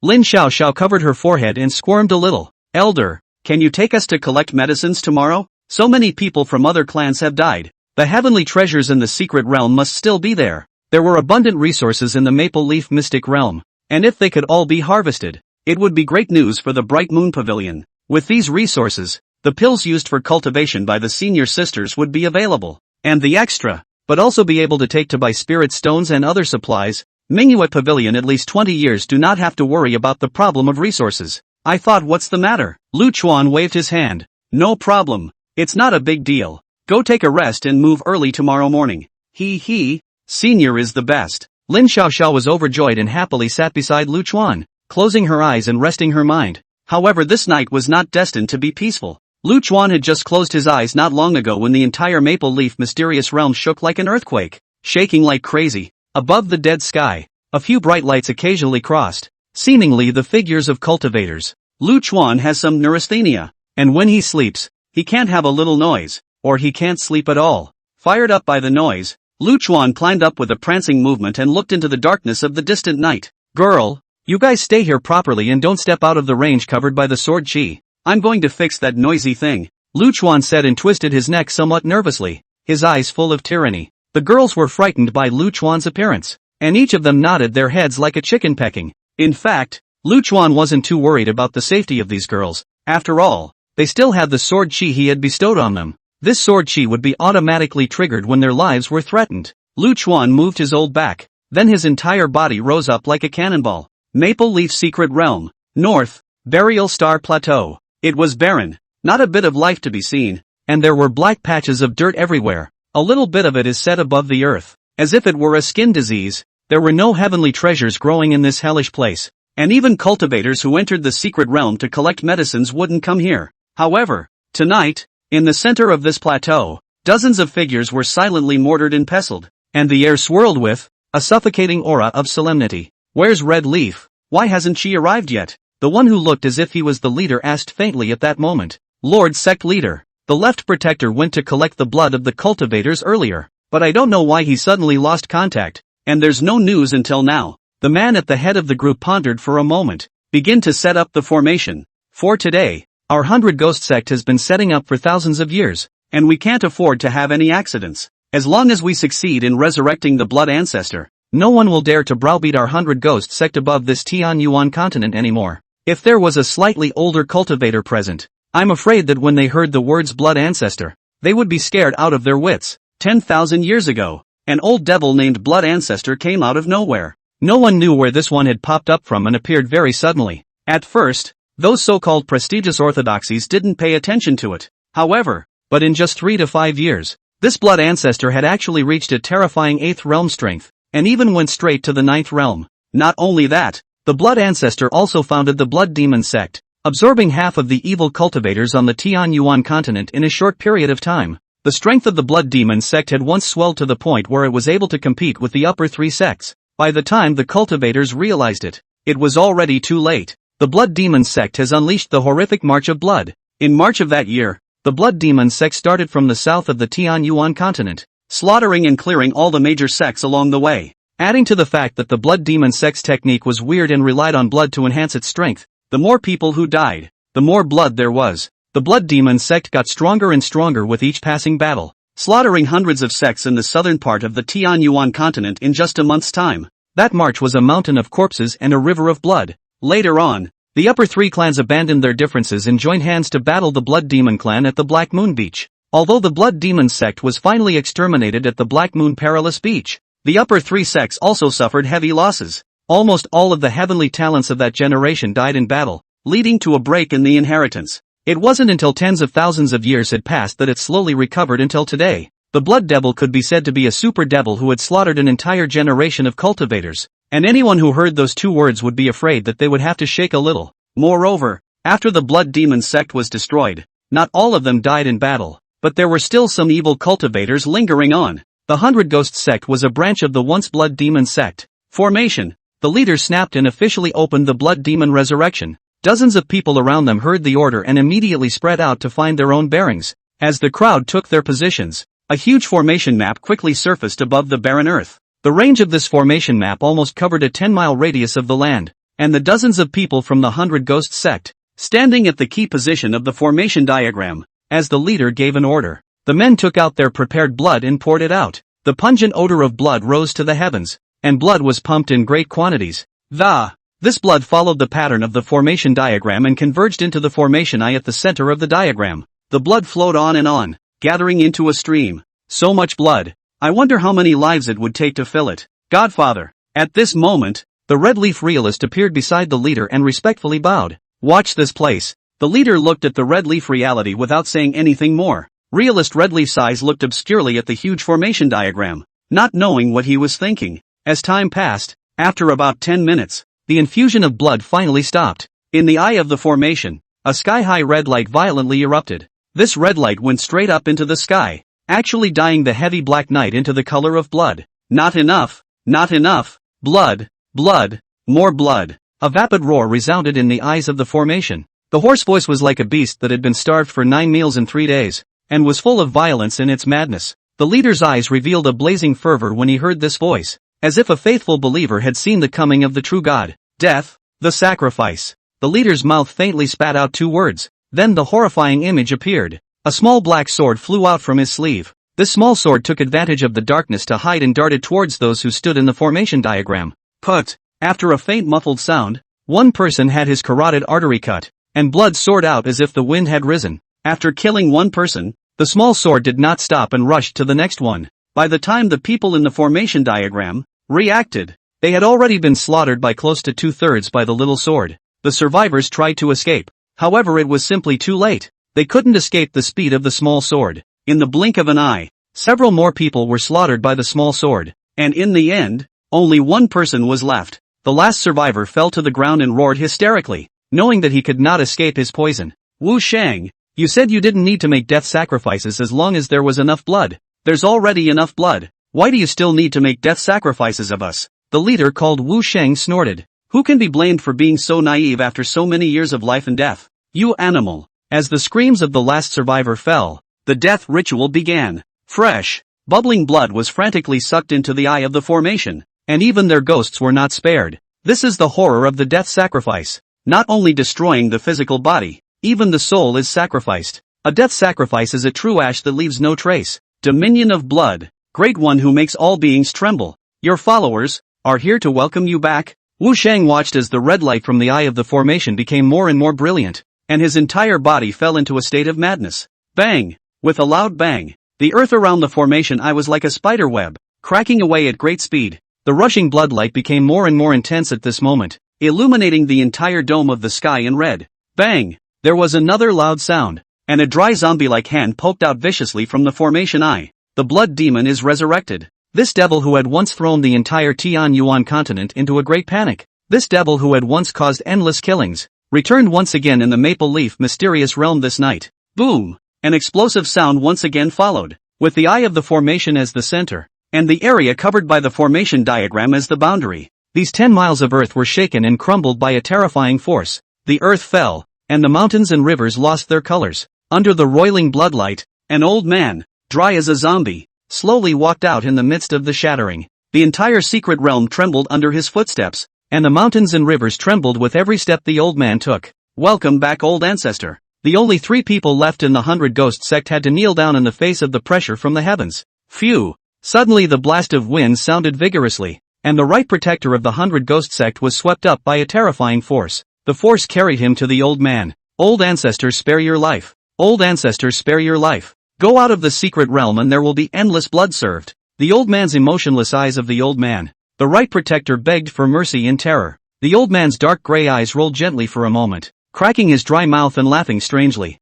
Lin Xiaoxiao covered her forehead and squirmed a little. Elder, can you take us to collect medicines tomorrow? So many people from other clans have died. The heavenly treasures in the secret realm must still be there. There were abundant resources in the Maple Leaf Mystic Realm, and if they could all be harvested, it would be great news for the Bright Moon Pavilion. With these resources, the pills used for cultivation by the senior sisters would be available, and the extra, but also be able to take to buy spirit stones and other supplies. Manhwa Pavilion at least 20 years do not have to worry about the problem of resources. I thought, what's the matter? Lu Chuan waved his hand. No problem. It's not a big deal. Go take a rest and move early tomorrow morning. He. Senior is the best. Lin Xiaoxiao was overjoyed and happily sat beside Lu Chuan, closing her eyes and resting her mind. However, this night was not destined to be peaceful. Lu Chuan had just closed his eyes not long ago when the entire Maple Leaf mysterious realm shook like an earthquake, shaking like crazy. Above the dead sky, a few bright lights occasionally crossed, seemingly the figures of cultivators. Lu Chuan has some neurasthenia, and when he sleeps, he can't have a little noise, or he can't sleep at all. Fired up by the noise, Lu Chuan climbed up with a prancing movement and looked into the darkness of the distant night. Girl, you guys stay here properly and don't step out of the range covered by the sword chi. I'm going to fix that noisy thing, Lu Chuan said and twisted his neck somewhat nervously, his eyes full of tyranny. The girls were frightened by Lu Chuan's appearance, and each of them nodded their heads like a chicken pecking. In fact, Lu Chuan wasn't too worried about the safety of these girls. After all, they still had the sword chi he had bestowed on them. This sword chi would be automatically triggered when their lives were threatened. Lu Chuan moved his old back, then his entire body rose up like a cannonball. Maple Leaf Secret Realm, North, Burial Star Plateau. It was barren, not a bit of life to be seen, and there were black patches of dirt everywhere. A little bit of it is set above the earth, as if it were a skin disease. There were no heavenly treasures growing in this hellish place, and even cultivators who entered the secret realm to collect medicines wouldn't come here. However, tonight, in the center of this plateau, dozens of figures were silently mortared and pestled, and the air swirled with a suffocating aura of solemnity. Where's Red Leaf? Why hasn't she arrived yet? The one who looked as if he was the leader asked faintly at that moment. Lord Sect Leader. The left protector went to collect the blood of the cultivators earlier, but I don't know why he suddenly lost contact, and there's no news until now. The man at the head of the group pondered for a moment. Begin to set up the formation. For today, our 100 Ghost Sect has been setting up for thousands of years, and we can't afford to have any accidents. As long as we succeed in resurrecting the Blood Ancestor, no one will dare to browbeat our 100 Ghost Sect above this Tianyuan continent anymore. If there was a slightly older cultivator present, I'm afraid that when they heard the words Blood Ancestor, they would be scared out of their wits. 10,000 years ago, an old devil named Blood Ancestor came out of nowhere. No one knew where this one had popped up from and appeared very suddenly. At first, those so-called prestigious orthodoxies didn't pay attention to it. However, but in just 3 to 5 years, this Blood Ancestor had actually reached a terrifying 8th realm strength, and even went straight to the 9th realm. Not only that, the Blood Ancestor also founded the Blood Demon Sect, absorbing half of the evil cultivators on the Tianyuan continent in a short period of time. The strength of the Blood Demon Sect had once swelled to the point where it was able to compete with the upper 3 sects. By the time the cultivators realized it, it was already too late. The Blood Demon Sect has unleashed the horrific March of Blood. In March of that year, the Blood Demon Sect started from the south of the Tianyuan continent, slaughtering and clearing all the major sects along the way. Adding to the fact that the Blood Demon Sect's technique was weird and relied on blood to enhance its strength, the more people who died, the more blood there was. The Blood Demon Sect got stronger and stronger with each passing battle, slaughtering hundreds of sects in the southern part of the Tianyuan continent in just a month's time. That march was a mountain of corpses and a river of blood. Later on, the upper 3 clans abandoned their differences and joined hands to battle the Blood Demon clan at the Black Moon Beach. Although the Blood Demon Sect was finally exterminated at the Black Moon Perilous Beach, the upper 3 sects also suffered heavy losses. Almost all of the heavenly talents of that generation died in battle, leading to a break in the inheritance. It wasn't until tens of thousands of years had passed that it slowly recovered until today. The Blood Devil could be said to be a super devil who had slaughtered an entire generation of cultivators, and anyone who heard those 2 words would be afraid that they would have to shake a little. Moreover, after the Blood Demon Sect was destroyed, Not all of them died in battle, but there were still some evil cultivators lingering on. The 100 Ghosts sect was a branch of the once Blood Demon sect. Formation. The leader snapped and officially opened the Blood Demon resurrection. Dozens of people around them heard the order and immediately spread out to find their own bearings. As the crowd took their positions, a huge formation map quickly surfaced above the barren earth. The range of this formation map almost covered a 10-mile radius of the land, and the dozens of people from the 100 Ghosts sect, standing at the key position of the formation diagram. As the leader gave an order, the men took out their prepared blood and poured it out. The pungent odor of blood rose to the heavens, and blood was pumped in great quantities. This blood followed the pattern of the formation diagram and converged into the formation eye at the center of the diagram. The blood flowed on, gathering into a stream. So much blood. I wonder how many lives it would take to fill it. Godfather. At this moment, the Red Leaf Realist appeared beside the leader and respectfully bowed. Watch this place. The leader looked at the Red Leaf Reality without saying anything more. Realist Red Leaf's eyes looked obscurely at the huge formation diagram, not knowing what he was thinking. As time passed, after about 10 minutes, the infusion of blood finally stopped. In the eye of the formation, a sky-high red light violently erupted. This red light went straight up into the sky, actually dyeing the heavy black night into the color of blood. Not enough, not enough, blood, blood, more blood. A vapid roar resounded in the eyes of the formation. The hoarse voice was like a beast that had been starved for 9 meals in 3 days, and was full of violence in its madness. The leader's eyes revealed a blazing fervor when he heard this voice, as if a faithful believer had seen the coming of the true God. Death, the sacrifice. The leader's mouth faintly spat out 2 words. Then the horrifying image appeared. A small black sword flew out from his sleeve. This small sword took advantage of the darkness to hide and darted towards those who stood in the formation diagram. Put. After a faint muffled sound, one person had his carotid artery cut, and blood soared out as if the wind had risen. After killing one person, the small sword did not stop and rushed to the next one. By the time the people in the formation diagram reacted, they had already been slaughtered by close to 2/3 by the little sword. The survivors tried to escape. However, it was simply too late. They couldn't escape the speed of the small sword. In the blink of an eye, several more people were slaughtered by the small sword, and in the end, only one person was left. The last survivor fell to the ground and roared hysterically, knowing that he could not escape his poison. Wu Shang, you said you didn't need to make death sacrifices as long as there was enough blood. There's already enough blood. Why do you still need to make death sacrifices of us? The leader called Wu Shang snorted. Who can be blamed for being so naive after so many years of life and death? You animal. As the screams of the last survivor fell, the death ritual began. Fresh, bubbling blood was frantically sucked into the eye of the formation, and even their ghosts were not spared. This is the horror of the death sacrifice. Not only destroying the physical body, even the soul is sacrificed. A death sacrifice is a true ash that leaves no trace. Dominion of blood, great one who makes all beings tremble. Your followers are here to welcome you back. Wu Shang watched as the red light from the eye of the formation became more and more brilliant, and his entire body fell into a state of madness. Bang! With a loud bang, the earth around the formation eye was like a spider web, cracking away at great speed. The rushing blood light became more and more intense at this moment, illuminating the entire dome of the sky in red. Bang! There was another loud sound, and a dry zombie-like hand poked out viciously from the formation eye. The blood demon is resurrected. This devil who had once thrown the entire Tianyuan continent into a great panic, this devil who had once caused endless killings, returned once again in the Maple Leaf mysterious realm this night. Boom! An explosive sound once again followed, with the eye of the formation as the center, and the area covered by the formation diagram as the boundary. These 10 miles of earth were shaken and crumbled by a terrifying force. The earth fell, and the mountains and rivers lost their colors. Under the roiling bloodlight, an old man, dry as a zombie, slowly walked out in the midst of the shattering. The entire secret realm trembled under his footsteps, and the mountains and rivers trembled with every step the old man took. Welcome back, old ancestor. The only 3 people left in the 100 Ghost sect had to kneel down in the face of the pressure from the heavens. Phew! Suddenly the blast of wind sounded vigorously, and the right protector of the 100 Ghost sect was swept up by a terrifying force. The force carried him to the old man. Old ancestor, spare your life. Old ancestor, spare your life. Go out of the secret realm and there will be endless blood served. The old man's emotionless eyes of the old man. The right protector begged for mercy in terror. The old man's dark gray eyes rolled gently for a moment, cracking his dry mouth and laughing strangely.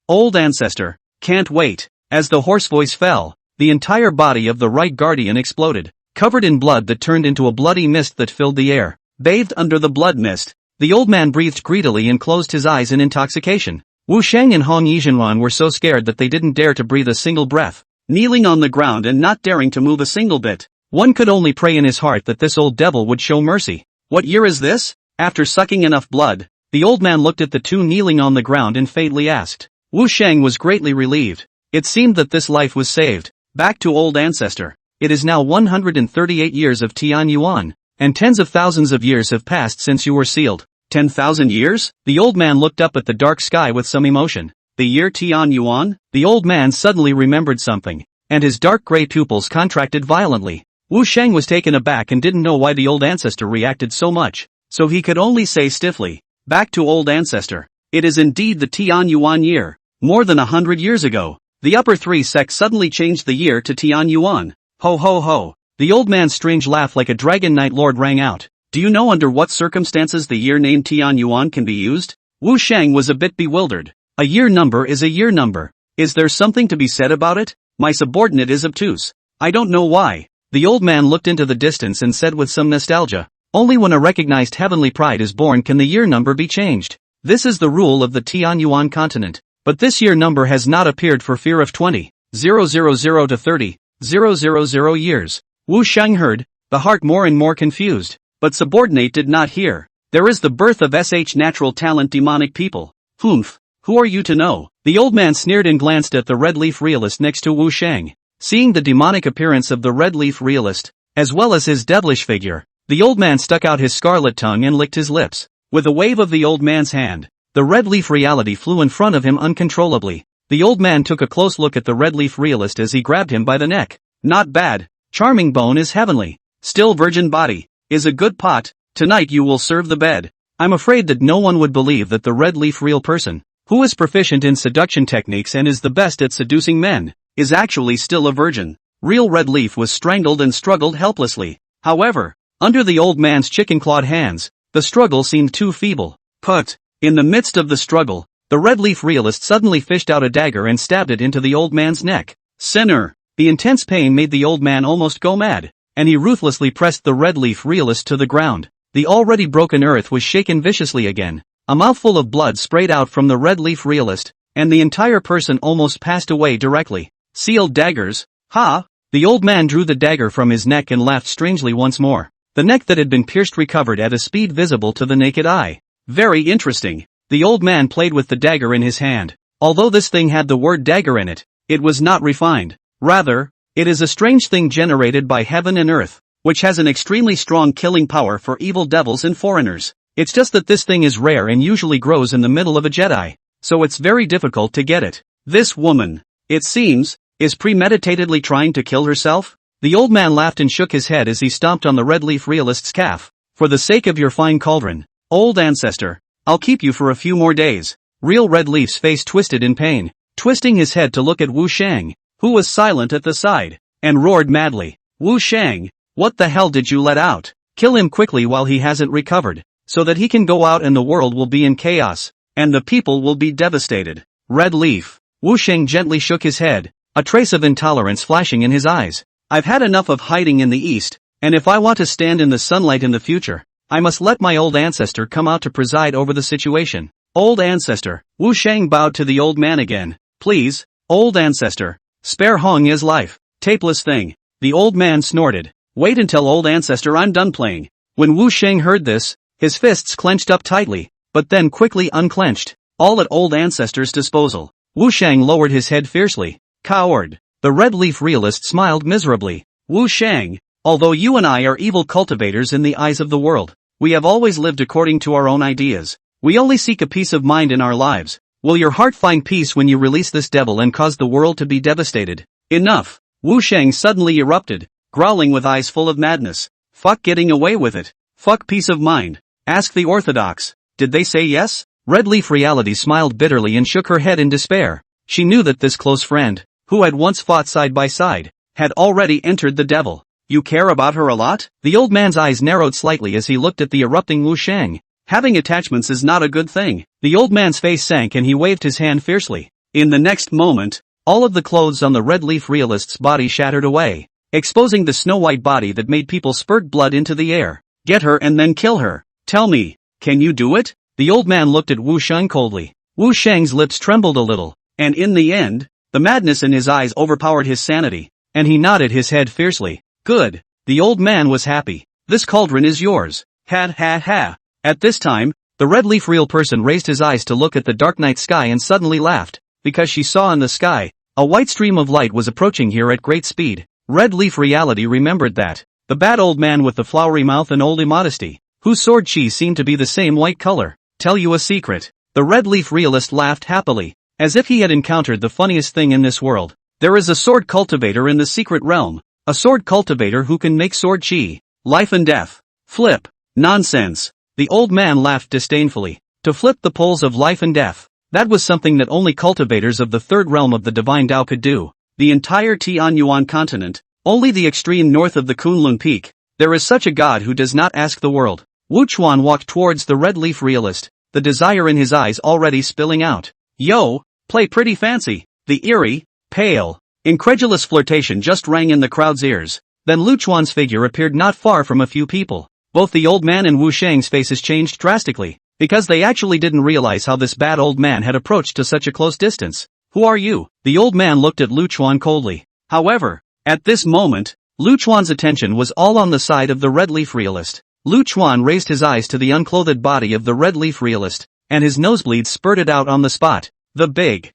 Old ancestor, can't wait. As the hoarse voice fell, the entire body of the right guardian exploded, covered in blood that turned into a bloody mist that filled the air. Bathed under the blood mist, the old man breathed greedily and closed his eyes in intoxication. Wu Sheng and Hong Yizhenwan were so scared that they didn't dare to breathe a single breath, kneeling on the ground and not daring to move a single bit. One could only pray in his heart that this old devil would show mercy. What year is this? After sucking enough blood, the old man looked at the two kneeling on the ground and faintly asked. Wu Sheng was greatly relieved. It seemed that this life was saved. Back to old ancestor. It is now 138 years of Tian Yuan, and tens of thousands of years have passed since you were sealed. 10,000 years? The old man looked up at the dark sky with some emotion. The year Tian Yuan? The old man suddenly remembered something, and his dark gray pupils contracted violently. Wu Sheng was taken aback and didn't know why the old ancestor reacted so much, so he could only say stiffly, back to old ancestor. It is indeed the Tian Yuan year. More than 100 years ago, the upper three sects suddenly changed the year to Tian Yuan. Ho ho ho. The old man's strange laugh like a dragon knight lord rang out. Do you know under what circumstances the year named Tian Yuan can be used? Wu Sheng was a bit bewildered. A year number is a year number. Is there something to be said about it? My subordinate is obtuse. I don't know why. The old man looked into the distance and said with some nostalgia, only when a recognized heavenly pride is born can the year number be changed. This is the rule of the Tian Yuan continent. But this year number has not appeared for fear of 20,000 to 30,000 years. Wu Sheng heard, the heart more and more confused. But subordinate did not hear. There is the birth of natural talent demonic people. Humph. Who are you to know? The old man sneered and glanced at the red leaf realist next to Wu Sheng. Seeing the demonic appearance of the red leaf realist, as well as his devilish figure, the old man stuck out his scarlet tongue and licked his lips. With a wave of the old man's hand, the red leaf reality flew in front of him uncontrollably. The old man took a close look at the red leaf realist as he grabbed him by the neck. Not bad. Charming bone is heavenly. Still virgin body. Is a good pot. Tonight you will serve the bed. I'm afraid that no one would believe that the red leaf real person, who is proficient in seduction techniques and is the best at seducing men, is actually still a virgin. Real red leaf was strangled and struggled helplessly. However, under the old man's chicken-clawed hands, the struggle seemed too feeble. Put. In the midst of the struggle, the red leaf realist suddenly fished out a dagger and stabbed it into the old man's neck. Sinner. The intense pain made the old man almost go mad, and he ruthlessly pressed the red leaf realist to the ground. The already broken earth was shaken viciously again. A mouthful of blood sprayed out from the red leaf realist, and the entire person almost passed away directly. Sealed daggers? Ha! The old man drew the dagger from his neck and laughed strangely once more. The neck that had been pierced recovered at a speed visible to the naked eye. Very interesting. The old man played with the dagger in his hand. Although this thing had the word dagger in it, it was not refined. Rather, it is a strange thing generated by heaven and earth, which has an extremely strong killing power for evil devils and foreigners. It's just that this thing is rare and usually grows in the middle of a Jedi, so it's very difficult to get it. This woman, it seems, is premeditatedly trying to kill herself? The old man laughed and shook his head as he stomped on the red leaf realist's calf. For the sake of your fine cauldron, old ancestor, I'll keep you for a few more days. Real red leaf's face twisted in pain, twisting his head to look at Wu Sheng, who was silent at the side, and roared madly. Wu Sheng, what the hell did you let out? Kill him quickly while he hasn't recovered, so that he can go out and the world will be in chaos, and the people will be devastated. Red leaf. Wu Sheng gently shook his head, a trace of intolerance flashing in his eyes. I've had enough of hiding in the east, and if I want to stand in the sunlight in the future, I must let my old ancestor come out to preside over the situation. Old ancestor. Wu Sheng bowed to the old man again. Please, old ancestor, spare Hong Ye's life. Tapeless thing. The old man snorted. Wait until old ancestor I'm done playing. When Wu Sheng heard this, his fists clenched up tightly, but then quickly unclenched. All at old ancestor's disposal. Wu Sheng lowered his head fiercely. Coward. The red leaf realist smiled miserably. Wu Sheng, although you and I are evil cultivators in the eyes of the world, we have always lived according to our own ideas. We only seek a peace of mind in our lives. Will your heart find peace when you release this devil and cause the world to be devastated? Enough. Wu Sheng suddenly erupted, growling with eyes full of madness. Fuck getting away with it. Fuck peace of mind. Ask the Orthodox. Did they say yes? Red leaf reality smiled bitterly and shook her head in despair. She knew that this close friend, who had once fought side by side, had already entered the devil. You care about her a lot? The old man's eyes narrowed slightly as he looked at the erupting Wu Sheng. Having attachments is not a good thing. The old man's face sank and he waved his hand fiercely. In the next moment, all of the clothes on the red leaf realist's body shattered away, exposing the snow-white body that made people spurt blood into the air. Get her and then kill her. Tell me, can you do it? The old man looked at Wu Sheng coldly. Wu Shang's lips trembled a little, and in the end, the madness in his eyes overpowered his sanity, and he nodded his head fiercely. Good. The old man was happy. This cauldron is yours. Ha ha ha. At this time, the red leaf real person raised his eyes to look at the dark night sky and suddenly laughed, because she saw in the sky, a white stream of light was approaching here at great speed. Red leaf reality remembered that. The bad old man with the flowery mouth and old immodesty, whose sword chi seemed to be the same white color. Tell you a secret. The red leaf realist laughed happily, as if he had encountered the funniest thing in this world. There is a sword cultivator in the secret realm. A sword cultivator who can make sword chi. Life and death. Flip. Nonsense. The old man laughed disdainfully. To flip the poles of life and death. That was something that only cultivators of the third realm of the divine Tao could do. The entire Tianyuan continent, only the extreme north of the Kunlun Peak, there is such a god who does not ask the world. Wu Chuan walked towards the red leaf realist, the desire in his eyes already spilling out. Yo, play pretty fancy. The eerie, pale, incredulous flirtation just rang in the crowd's ears. Then Lu Chuan's figure appeared not far from a few people. Both the old man and Wu Shang's faces changed drastically, because they actually didn't realize how this bad old man had approached to such a close distance. Who are you? The old man looked at Lu Chuan coldly. However, at this moment, Lu Chuan's attention was all on the side of the red leaf realist. Lu Chuan raised his eyes to the unclothed body of the red leaf realist, and his nosebleeds spurted out on the spot. The big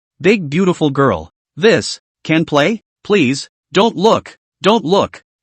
beautiful girl. This, can play? Please, don't look.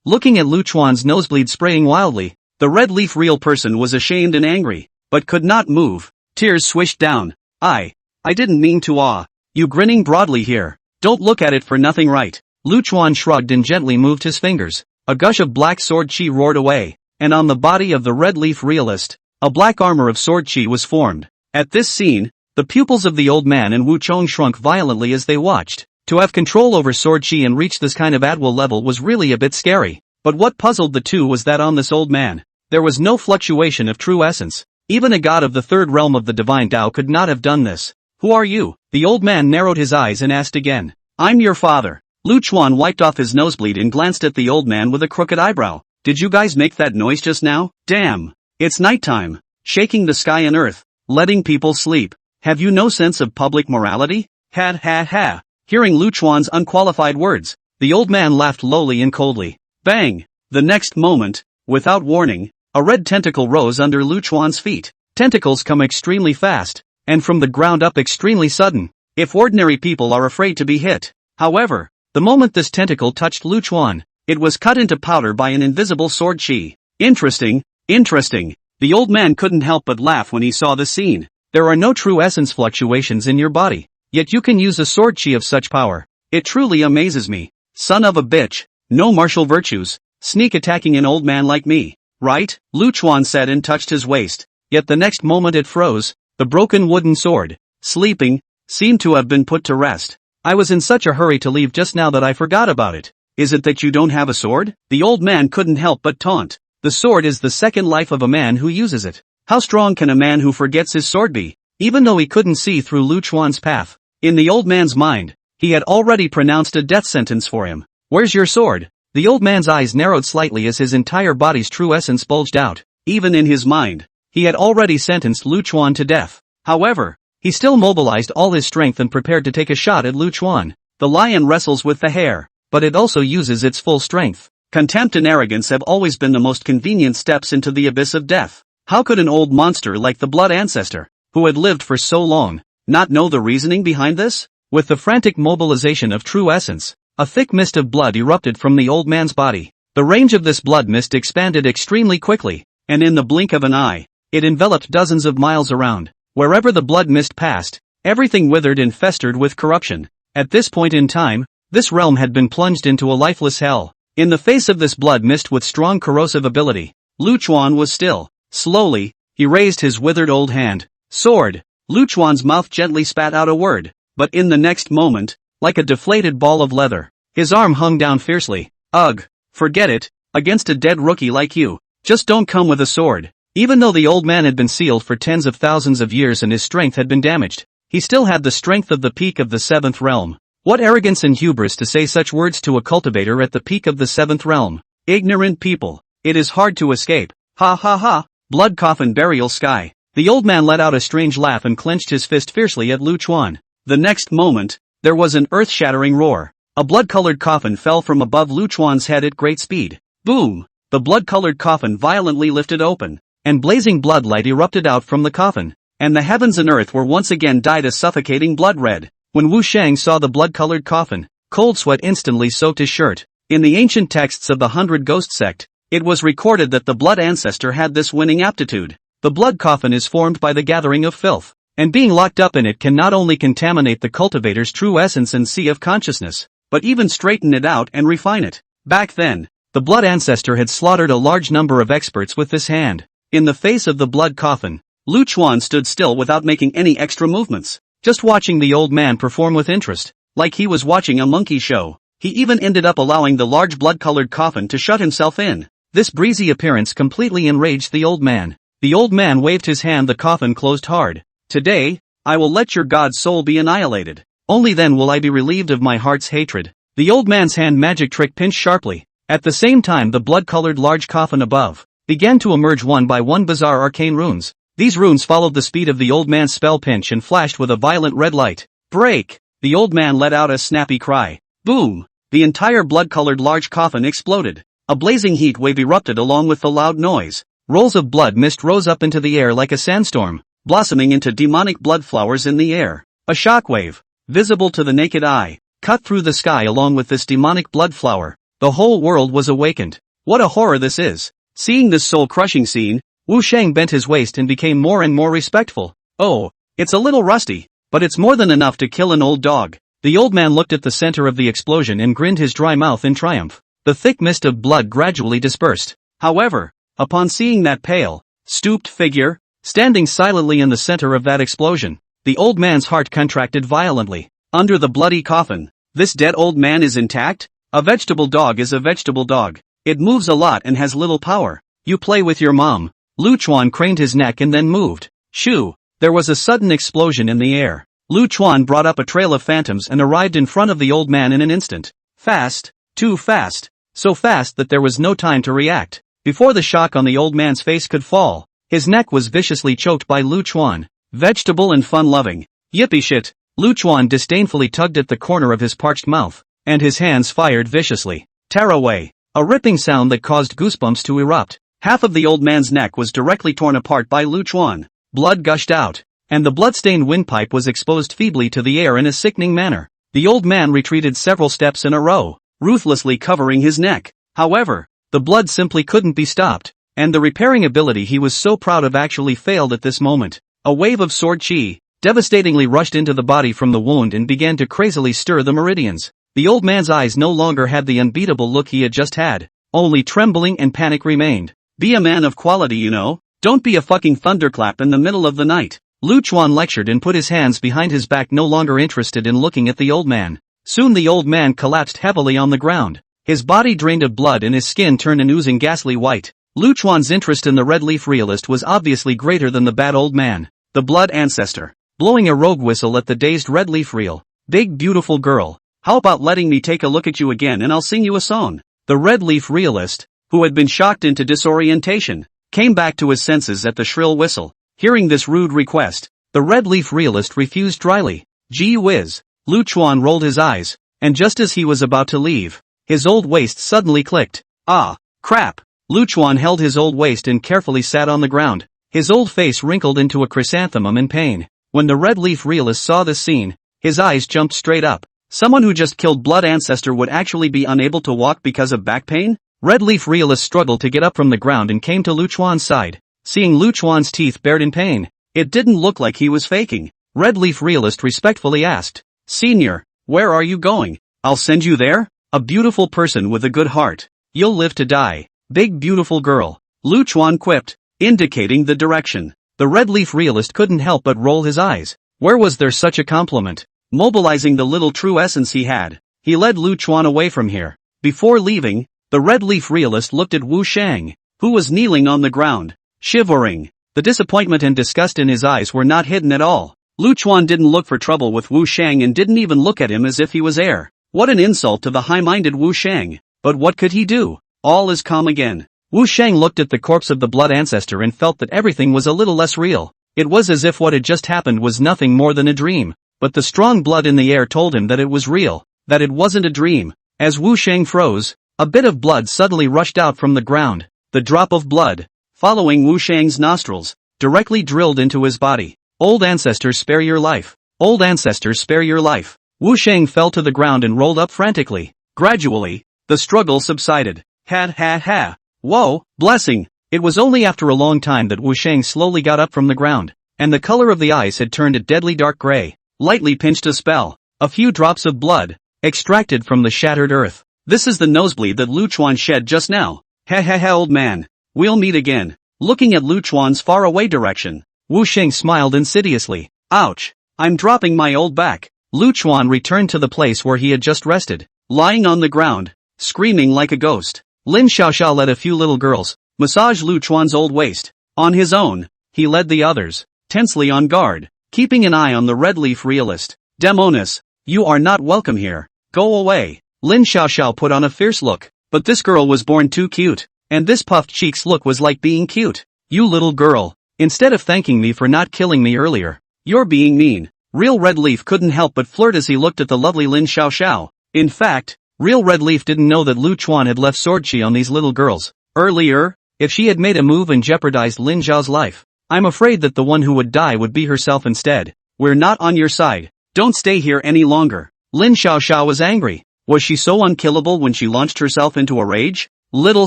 Looking at Lu Chuan's nosebleed spraying wildly, the red leaf real person was ashamed and angry, but could not move. Tears swished down. I didn't mean to You grinning broadly here. Don't look at it for nothing, right? Lu Chuan shrugged and gently moved his fingers. A gush of black sword chi roared away, and on the body of the red leaf realist, a black armor of sword chi was formed. At this scene, the pupils of the old man and Wu Chong shrunk violently as they watched. To have control over sword chi and reach this kind of Adwell level was really a bit scary. But what puzzled the two was that on this old man, there was no fluctuation of true essence. Even a god of the third realm of the divine Tao could not have done this. Who are you? The old man narrowed his eyes and asked again. I'm your father. Lu Chuan wiped off his nosebleed and glanced at the old man with a crooked eyebrow. Did you guys make that noise just now? Damn. It's nighttime. Shaking the sky and earth. Letting people sleep. Have you no sense of public morality? Ha ha ha. Hearing Lu Chuan's unqualified words, the old man laughed lowly and coldly. Bang! The next moment, without warning, a red tentacle rose under Lu Chuan's feet. Tentacles come extremely fast, and from the ground up extremely sudden, if ordinary people are afraid to be hit. However, the moment this tentacle touched Lu Chuan, it was cut into powder by an invisible sword chi. Interesting. The old man couldn't help but laugh when he saw the scene. There are no true essence fluctuations in your body, yet you can use a sword chi of such power. It truly amazes me. Son of a bitch. No martial virtues. Sneak attacking an old man like me. Right? Lu Chuan said and touched his waist. Yet the next moment it froze. The broken wooden sword, sleeping, seemed to have been put to rest. I was in such a hurry to leave just now that I forgot about it. Is it that you don't have a sword? The old man couldn't help but taunt. The sword is the second life of a man who uses it. How strong can a man who forgets his sword be? Even though he couldn't see through Lu Chuan's path, in the old man's mind, he had already pronounced a death sentence for him. Where's your sword? The old man's eyes narrowed slightly as his entire body's true essence bulged out. Even in his mind, he had already sentenced Lu Chuan to death. However, he still mobilized all his strength and prepared to take a shot at Lu Chuan. The lion wrestles with the hare, but it also uses its full strength. Contempt and arrogance have always been the most convenient steps into the abyss of death. How could an old monster like the blood ancestor, who had lived for so long, not know the reasoning behind this? With the frantic mobilization of true essence, a thick mist of blood erupted from the old man's body. The range of this blood mist expanded extremely quickly, and in the blink of an eye, it enveloped dozens of miles around. Wherever the blood mist passed, everything withered and festered with corruption. At this point in time, this realm had been plunged into a lifeless hell. In the face of this blood mist with strong corrosive ability, Lu Chuan was still. Slowly, he raised his withered old hand. Sword. Lu Chuan's mouth gently spat out a word, but in the next moment, like a deflated ball of leather, his arm hung down fiercely. Ugh, forget it, against a dead rookie like you, just don't come with a sword. Even though the old man had been sealed for tens of thousands of years and his strength had been damaged, he still had the strength of the peak of the seventh realm. What arrogance and hubris to say such words to a cultivator at the peak of the seventh realm. Ignorant people, it is hard to escape. Ha ha ha, blood coffin burial sky. The old man let out a strange laugh and clenched his fist fiercely at Lu Chuan. The next moment, there was an earth-shattering roar. A blood-colored coffin fell from above Lu Chuan's head at great speed. Boom! The blood-colored coffin violently lifted open, and blazing blood light erupted out from the coffin, and the heavens and earth were once again dyed a suffocating blood red. When Wu Shang saw the blood-colored coffin, cold sweat instantly soaked his shirt. In the ancient texts of the 100 Ghost sect, it was recorded that the blood ancestor had this winning aptitude. The blood coffin is formed by the gathering of filth, and being locked up in it can not only contaminate the cultivator's true essence and sea of consciousness, but even straighten it out and refine it. Back then, the blood ancestor had slaughtered a large number of experts with this hand. In the face of the blood coffin, Lu Chuan stood still without making any extra movements, just watching the old man perform with interest, like he was watching a monkey show. He even ended up allowing the large blood-colored coffin to shut himself in. This breezy appearance completely enraged the old man. The old man waved his hand, the coffin closed hard. Today, I will let your god's soul be annihilated. Only then will I be relieved of my heart's hatred. The old man's hand magic trick pinched sharply. At the same time, the blood-colored large coffin above began to emerge one by one bizarre arcane runes. These runes followed the speed of the old man's spell pinch and flashed with a violent red light. Break! The old man let out a snappy cry. Boom! The entire blood-colored large coffin exploded. A blazing heat wave erupted along with the loud noise. Rolls of blood mist rose up into the air like a sandstorm, blossoming into demonic blood flowers in the air. A shockwave, visible to the naked eye, cut through the sky along with this demonic blood flower. The whole world was awakened. What a horror this is! Seeing this soul-crushing scene, Wu Shang bent his waist and became more and more respectful. Oh, it's a little rusty, but it's more than enough to kill an old dog. The old man looked at the center of the explosion and grinned his dry mouth in triumph. The thick mist of blood gradually dispersed. However, upon seeing that pale, stooped figure, standing silently in the center of that explosion, the old man's heart contracted violently. Under the bloody coffin, this dead old man is intact? A vegetable dog is a vegetable dog. It moves a lot and has little power. You play with your mom. Lu Chuan craned his neck and then moved. Shoo! There was a sudden explosion in the air. Lu Chuan brought up a trail of phantoms and arrived in front of the old man in an instant. Fast, too fast, so fast that there was no time to react. Before the shock on the old man's face could fall, his neck was viciously choked by Lu Chuan. Vegetable and fun-loving. Yippee shit! Lu Chuan disdainfully tugged at the corner of his parched mouth, and his hands fired viciously. Tearaway! A ripping sound that caused goosebumps to erupt. Half of the old man's neck was directly torn apart by Lu Chuan. Blood gushed out, and the blood-stained windpipe was exposed feebly to the air in a sickening manner. The old man retreated several steps in a row, ruthlessly covering his neck. However, the blood simply couldn't be stopped, and the repairing ability he was so proud of actually failed at this moment. A wave of sword chi devastatingly rushed into the body from the wound and began to crazily stir the meridians. The old man's eyes no longer had the unbeatable look he had just had. Only trembling and panic remained. Be a man of quality, you know. Don't be a fucking thunderclap in the middle of the night. Lu Chuan lectured and put his hands behind his back, no longer interested in looking at the old man. Soon the old man collapsed heavily on the ground. His body drained of blood and his skin turned an oozing ghastly white. Lu Chuan's interest in the red leaf realist was obviously greater than the bad old man. The blood ancestor, blowing a rogue whistle at the dazed red leaf real. Big beautiful girl, how about letting me take a look at you again and I'll sing you a song? The red leaf realist, who had been shocked into disorientation, came back to his senses at the shrill whistle. Hearing this rude request, the red leaf realist refused dryly. Gee whiz! Lu Chuan rolled his eyes, and just as he was about to leave, his old waist suddenly clicked. Ah, crap! Lu Chuan held his old waist and carefully sat on the ground. His old face wrinkled into a chrysanthemum in pain. When the red leaf realist saw this scene, his eyes jumped straight up. Someone who just killed blood ancestor would actually be unable to walk because of back pain? Red leaf realist struggled to get up from the ground and came to Lu Chuan's side. Seeing Lu Chuan's teeth bared in pain, it didn't look like he was faking. Red leaf realist respectfully asked, "Senior, where are you going? I'll send you there." A beautiful person with a good heart. You'll live to die. Big beautiful girl. Lu Chuan quipped, indicating the direction. The red leaf realist couldn't help but roll his eyes. Where was there such a compliment? Mobilizing the little true essence he had, he led Lu Chuan away from here. Before leaving, the red leaf realist looked at Wu Shang, who was kneeling on the ground, shivering. The disappointment and disgust in his eyes were not hidden at all. Lu Chuan didn't look for trouble with Wu Shang and didn't even look at him as if he was air. What an insult to the high-minded Wu Shang. But what could he do? All is calm again. Wu Shang looked at the corpse of the blood ancestor and felt that everything was a little less real. It was as if what had just happened was nothing more than a dream, but the strong blood in the air told him that it was real, that it wasn't a dream. As Wu Sheng froze, a bit of blood suddenly rushed out from the ground. The drop of blood, following Wu Sheng's nostrils, directly drilled into his body. Old ancestors, spare your life. Old ancestors, spare your life. Wu Sheng fell to the ground and rolled up frantically. Gradually, the struggle subsided. Ha ha ha. Whoa, blessing. It was only after a long time that Wu Sheng slowly got up from the ground, and the color of the eyes had turned a deadly dark gray. Lightly pinched a spell. A few drops of blood, extracted from the shattered earth. This is the nosebleed that Lu Chuan shed just now. Ha ha ha, old man. We'll meet again. Looking at Lu Chuan's faraway direction, Wu Sheng smiled insidiously. Ouch. I'm dropping my old back. Lu Chuan returned to the place where he had just rested, lying on the ground, screaming like a ghost. Lin Xiaoxiao led a few little girls massage Lu Chuan's old waist. On his own, he led the others, tensely on guard, keeping an eye on the red leaf realist. Demoness, you are not welcome here. Go away. Lin Xiaoxiao put on a fierce look, but this girl was born too cute, and this puffed cheeks look was like being cute. You little girl, instead of thanking me for not killing me earlier, you're being mean. Real Red Leaf couldn't help but flirt as he looked at the lovely Lin Xiaoxiao. In fact, Real Red Leaf didn't know that Lu Chuan had left sword chi on these little girls earlier. If she had made a move and jeopardized Lin Zhao's life, I'm afraid that the one who would die would be herself instead. We're not on your side. Don't stay here any longer. Lin Xiaoxiao was angry. Was she so unkillable when she launched herself into a rage? Little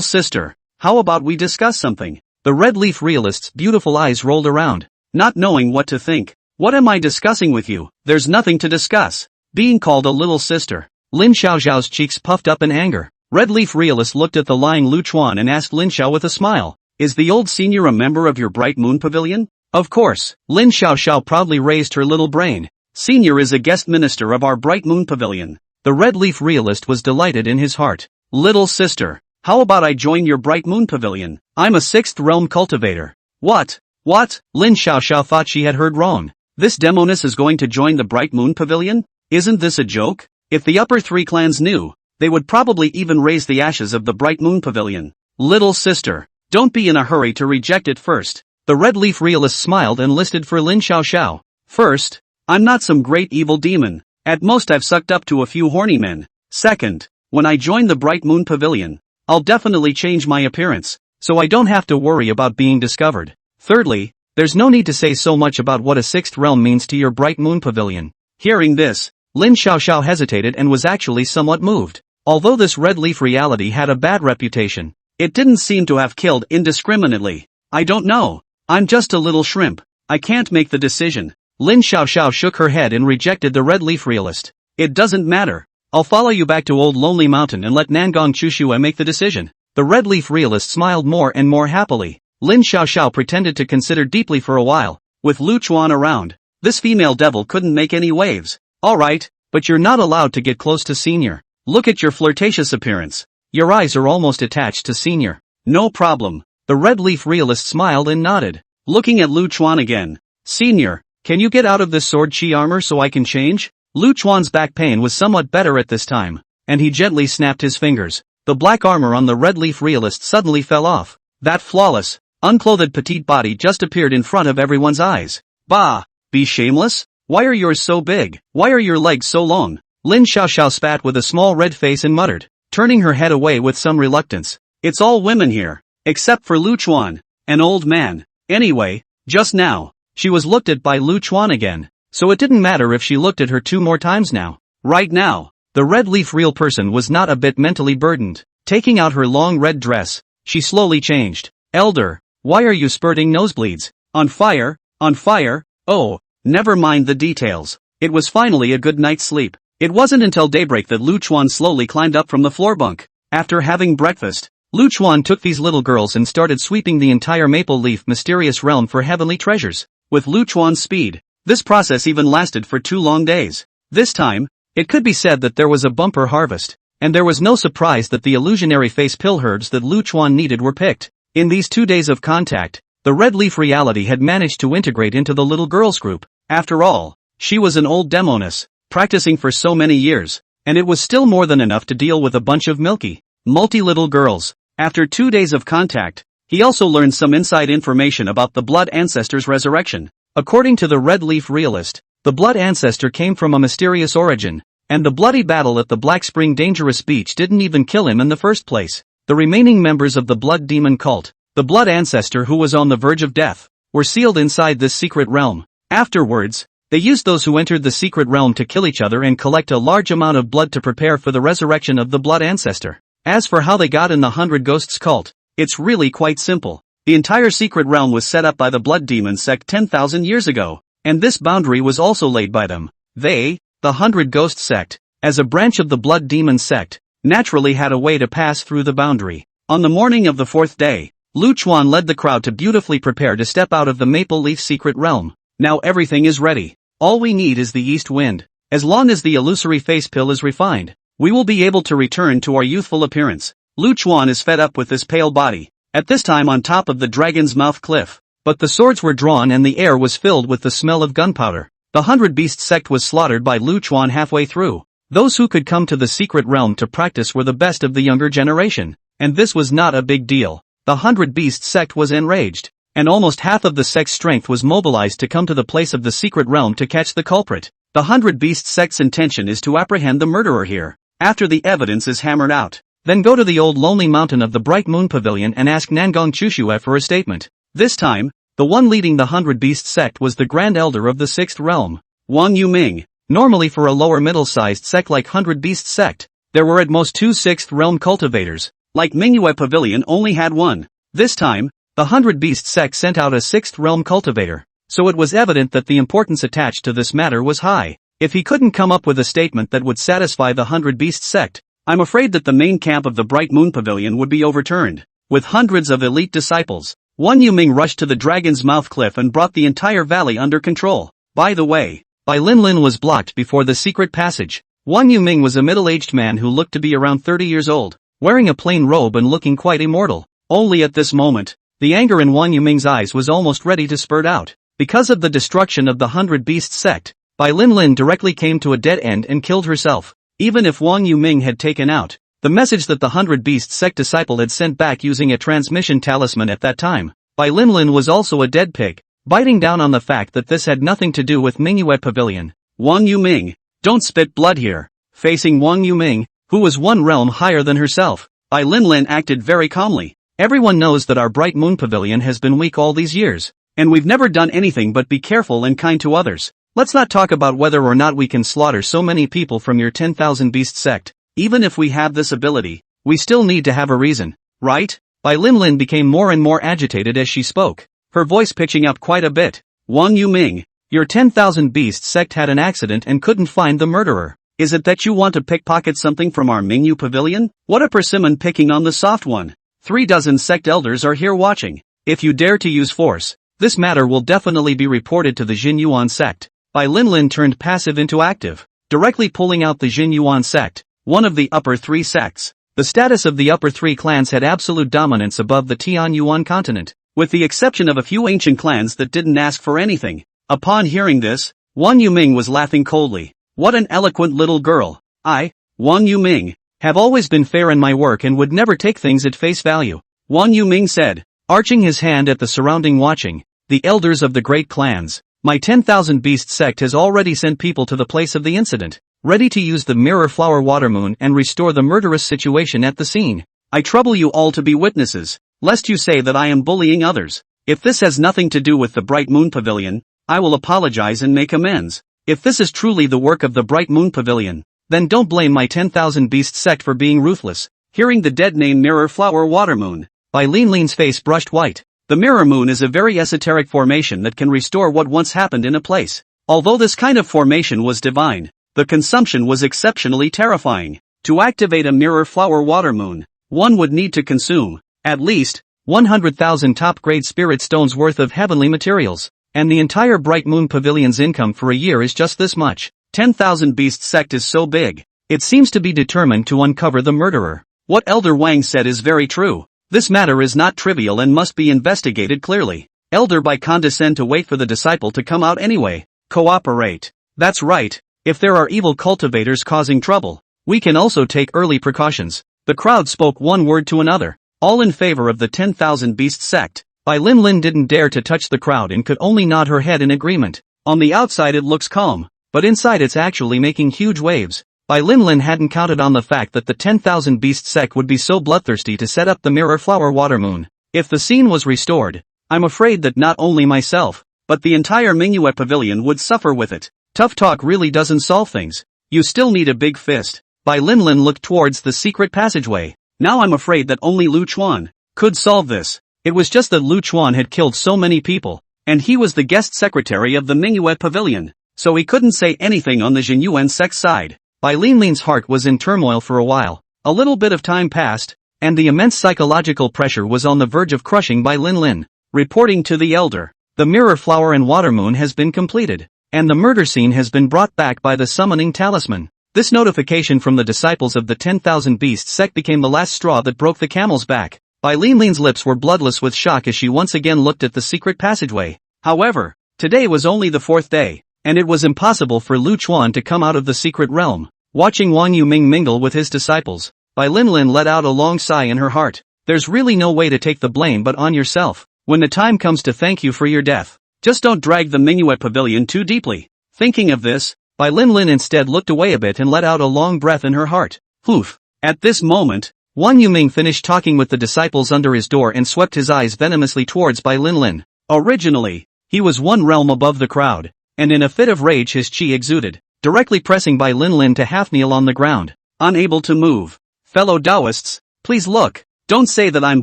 sister, how about we discuss something? The Red Leaf realist's beautiful eyes rolled around, not knowing what to think. What am I discussing with you? There's nothing to discuss. Being called a little sister. Lin Xiaoxiao's cheeks puffed up in anger. Red Leaf realist looked at the lying Lu Chuan and asked Lin Xiao with a smile. Is the old senior a member of your Bright Moon Pavilion? Of course. Lin Xiaoxiao proudly raised her little brain. Senior is a guest minister of our Bright Moon Pavilion. The Red Leaf realist was delighted in his heart. Little sister, how about I join your Bright Moon Pavilion? I'm a 6th realm cultivator. What? What? Lin Xiaoxiao thought she had heard wrong. This demoness is going to join the Bright Moon Pavilion? Isn't this a joke? If the upper 3 clans knew, they would probably even raise the ashes of the Bright Moon Pavilion. Little sister, don't be in a hurry to reject it first. The Red Leaf realist smiled and listed for Lin Xiaoxiao. First, I'm not some great evil demon. At most I've sucked up to a few horny men. Second, when I join the Bright Moon Pavilion, I'll definitely change my appearance, so I don't have to worry about being discovered. Thirdly, there's no need to say so much about what a 6th realm means to your Bright Moon Pavilion. Hearing this, Lin Xiaoxiao hesitated and was actually somewhat moved. Although this Red Leaf reality had a bad reputation, it didn't seem to have killed indiscriminately. I don't know. I'm just a little shrimp. I can't make the decision. Lin Xiaoxiao shook her head and rejected the Red Leaf realist. It doesn't matter. I'll follow you back to Old Lonely Mountain and let Nangong Chushue make the decision. The Red Leaf realist smiled more and more happily. Lin Xiaoxiao pretended to consider deeply for a while. With Lu Chuan around, this female devil couldn't make any waves. Alright, but you're not allowed to get close to Senior. Look at your flirtatious appearance. Your eyes are almost attached to Senior. No problem. The Red Leaf realist smiled and nodded. Looking at Lu Chuan again. Senior, can you get out of this sword chi armor so I can change? Lu Chuan's back pain was somewhat better at this time, and he gently snapped his fingers. The black armor on the Red Leaf realist suddenly fell off. That flawless, unclothed petite body just appeared in front of everyone's eyes. Bah! Be shameless? Why are yours so big? Why are your legs so long? Lin Xiaoxiao spat with a small red face and muttered, turning her head away with some reluctance. It's all women here, except for Lu Chuan, an old man. Anyway, just now, she was looked at by Lu Chuan again, so it didn't matter if she looked at her 2 more times now. Right now, the Red Leaf real person was not a bit mentally burdened. Taking out her long red dress, she slowly changed. Elder, why are you spurting nosebleeds? On fire? On fire? Oh, never mind the details. It was finally a good night's sleep. It wasn't until daybreak that Lu Chuan slowly climbed up from the floor bunk. After having breakfast, Lu Chuan took these little girls and started sweeping the entire Maple Leaf mysterious realm for heavenly treasures. With Lu Chuan's speed, this process even lasted for 2 long days. This time, it could be said that there was a bumper harvest, and there was no surprise that the illusionary face pill herbs that Lu Chuan needed were picked. In these 2 days of contact, the Red Leaf reality had managed to integrate into the little girls group. After all, she was an old demoness, practicing for so many years, and it was still more than enough to deal with a bunch of milky, multi little girls. After 2 days of contact, he also learned some inside information about the Blood Ancestor's resurrection. According to the Red Leaf Realist, the Blood Ancestor came from a mysterious origin, and the bloody battle at the Black Spring Dangerous Beach didn't even kill him in the first place. The remaining members of the Blood Demon cult, the Blood Ancestor who was on the verge of death, were sealed inside this secret realm. Afterwards, they used those who entered the secret realm to kill each other and collect a large amount of blood to prepare for the resurrection of the Blood Ancestor. As for how they got in the 100 Ghosts cult, it's really quite simple. The entire secret realm was set up by the Blood Demon sect 10,000 years ago, and this boundary was also laid by them. They, the 100 Ghost sect, as a branch of the Blood Demon sect, naturally had a way to pass through the boundary. On the morning of the fourth day, Lu Chuan led the crowd to beautifully prepare to step out of the Maple Leaf secret realm. Now everything is ready. All we need is the east wind. As long as the illusory face pill is refined, we will be able to return to our youthful appearance. Lu Chuan is fed up with this pale body, at this time on top of the Dragon's Mouth cliff. But the swords were drawn and the air was filled with the smell of gunpowder. The 100 Beast sect was slaughtered by Lu Chuan halfway through. Those who could come to the secret realm to practice were the best of the younger generation, and this was not a big deal. The 100 Beast sect was enraged, and almost half of the sect's strength was mobilized to come to the place of the secret realm to catch the culprit. The 100 Beast sect's intention is to apprehend the murderer here, after the evidence is hammered out. Then go to the old lonely mountain of the Bright Moon Pavilion and ask Nangong Chushue for a statement. This time, the one leading the 100 Beast sect was the Grand Elder of the 6th Realm, Wang Yuming. Normally for a lower middle-sized sect like 100 Beast sect, there were at most 2 6th Realm cultivators, like Manhwa Pavilion only had one. This time, the 100 Beast sect sent out a 6th Realm cultivator, so it was evident that the importance attached to this matter was high. If he couldn't come up with a statement that would satisfy the 100 Beast sect, I'm afraid that the main camp of the Bright Moon Pavilion would be overturned. With hundreds of elite disciples, Wang Yuming rushed to the Dragon's Mouth cliff and brought the entire valley under control. By the way, Bai Linlin was blocked before the secret passage. Wang Yuming was a middle-aged man who looked to be around 30 years old, wearing a plain robe and looking quite immortal. Only at this moment, the anger in Wang Yuming's eyes was almost ready to spurt out. Because of the destruction of the 100 Beast sect, Bai Linlin directly came to a dead end and killed herself. Even if Wang Yuming had taken out the message that the 100 Beast sect disciple had sent back using a transmission talisman at that time, Bai Linlin was also a dead pig, biting down on the fact that this had nothing to do with Manhwa Pavilion. Wang Yuming, don't spit blood here. Facing Wang Yuming, who was one realm higher than herself, Bai Linlin acted very calmly. Everyone knows that our Bright Moon Pavilion has been weak all these years, and we've never done anything but be careful and kind to others. Let's not talk about whether or not we can slaughter so many people from your 10,000 Beast sect. Even if we have this ability, we still need to have a reason, right? Bai Linlin became more and more agitated as she spoke, her voice pitching up quite a bit. Wang Yuming, your 10,000 Beast sect had an accident and couldn't find the murderer. Is it that you want to pickpocket something from our Mingyu Pavilion? What a persimmon picking on the soft one. 36 sect elders are here watching. If you dare to use force, this matter will definitely be reported to the Jinyuan sect. Bai Linlin turned passive into active, directly pulling out the Jinyuan sect, one of the upper 3 sects. The status of the upper 3 clans had absolute dominance above the Tianyuan continent, with the exception of a few ancient clans that didn't ask for anything. Upon hearing this, Wang Yuming was laughing coldly. What an eloquent little girl. I, Wang Yuming, have always been fair in my work and would never take things at face value. Wang Yuming said, arching his hand at the surrounding watching, the elders of the great clans. My 10,000 Beast sect has already sent people to the place of the incident, ready to use the Mirror Flower Water Moon and restore the murderous situation at the scene. I trouble you all to be witnesses, lest you say that I am bullying others. If this has nothing to do with the Bright Moon Pavilion, I will apologize and make amends. If this is truly the work of the Bright Moon Pavilion, then don't blame my 10,000 Beast sect for being ruthless. Hearing the dead name Mirror Flower Water Moon, Bai Linlin's face brushed white. The Mirror Moon is a very esoteric formation that can restore what once happened in a place. Although this kind of formation was divine, the consumption was exceptionally terrifying. To activate a Mirror Flower Water Moon, one would need to consume, at least, 100,000 top-grade spirit stones worth of heavenly materials, and the entire Bright Moon Pavilion's income for a year is just this much. 10,000 Beast sect is so big, it seems to be determined to uncover the murderer. What Elder Wang said is very true. This matter is not trivial and must be investigated clearly. Elder Bai condescend to wait for the disciple to come out anyway. Cooperate. That's right. If there are evil cultivators causing trouble, we can also take early precautions. The crowd spoke one word to another. all in favor of the 10,000 Beasts sect. Bai Linlin didn't dare to touch the crowd and could only nod her head in agreement. On the outside it looks calm, but inside it's actually making huge waves. Bai Linlin hadn't counted on the fact that the 10,000 Beasts sect would be so bloodthirsty to set up the mirror flower water moon. If the scene was restored, I'm afraid that not only myself, but the entire manhwa pavilion would suffer with it. Tough talk really doesn't solve things. You still need a big fist. Bai Linlin looked towards the secret passageway. Now I'm afraid that only Lu Chuan could solve this. It was just that Lu Chuan had killed so many people, and he was the guest secretary of the manhwa pavilion, so he couldn't say anything on the Jinyuan sect side. Bai Linlin's heart was in turmoil for a while. A little bit of time passed, and the immense psychological pressure was on the verge of crushing Bai Linlin. Reporting to the elder, the mirror flower and water moon has been completed, and the murder scene has been brought back by the summoning talisman. This notification from the disciples of the 10,000 Beasts sect became the last straw that broke the camel's back. Bai Linlin's lips were bloodless with shock as she once again looked at the secret passageway. However, today was only the 4th day, and it was impossible for Lu Chuan to come out of the secret realm. Watching Wang Yuming mingle with his disciples, Bai Linlin let out a long sigh in her heart. There's really no way to take the blame but on yourself. When the time comes to thank you for your death, just don't drag the manhwa pavilion too deeply. Thinking of this, Bai Linlin instead looked away a bit and let out a long breath in her heart. Oof. At this moment, Wang Yuming finished talking with the disciples under his door and swept his eyes venomously towards Bai Linlin. Originally, he was one realm above the crowd, and in a fit of rage his chi exuded, directly pressing Bai Linlin to half kneel on the ground. Unable to move. Fellow Taoists, please look. Don't say that I'm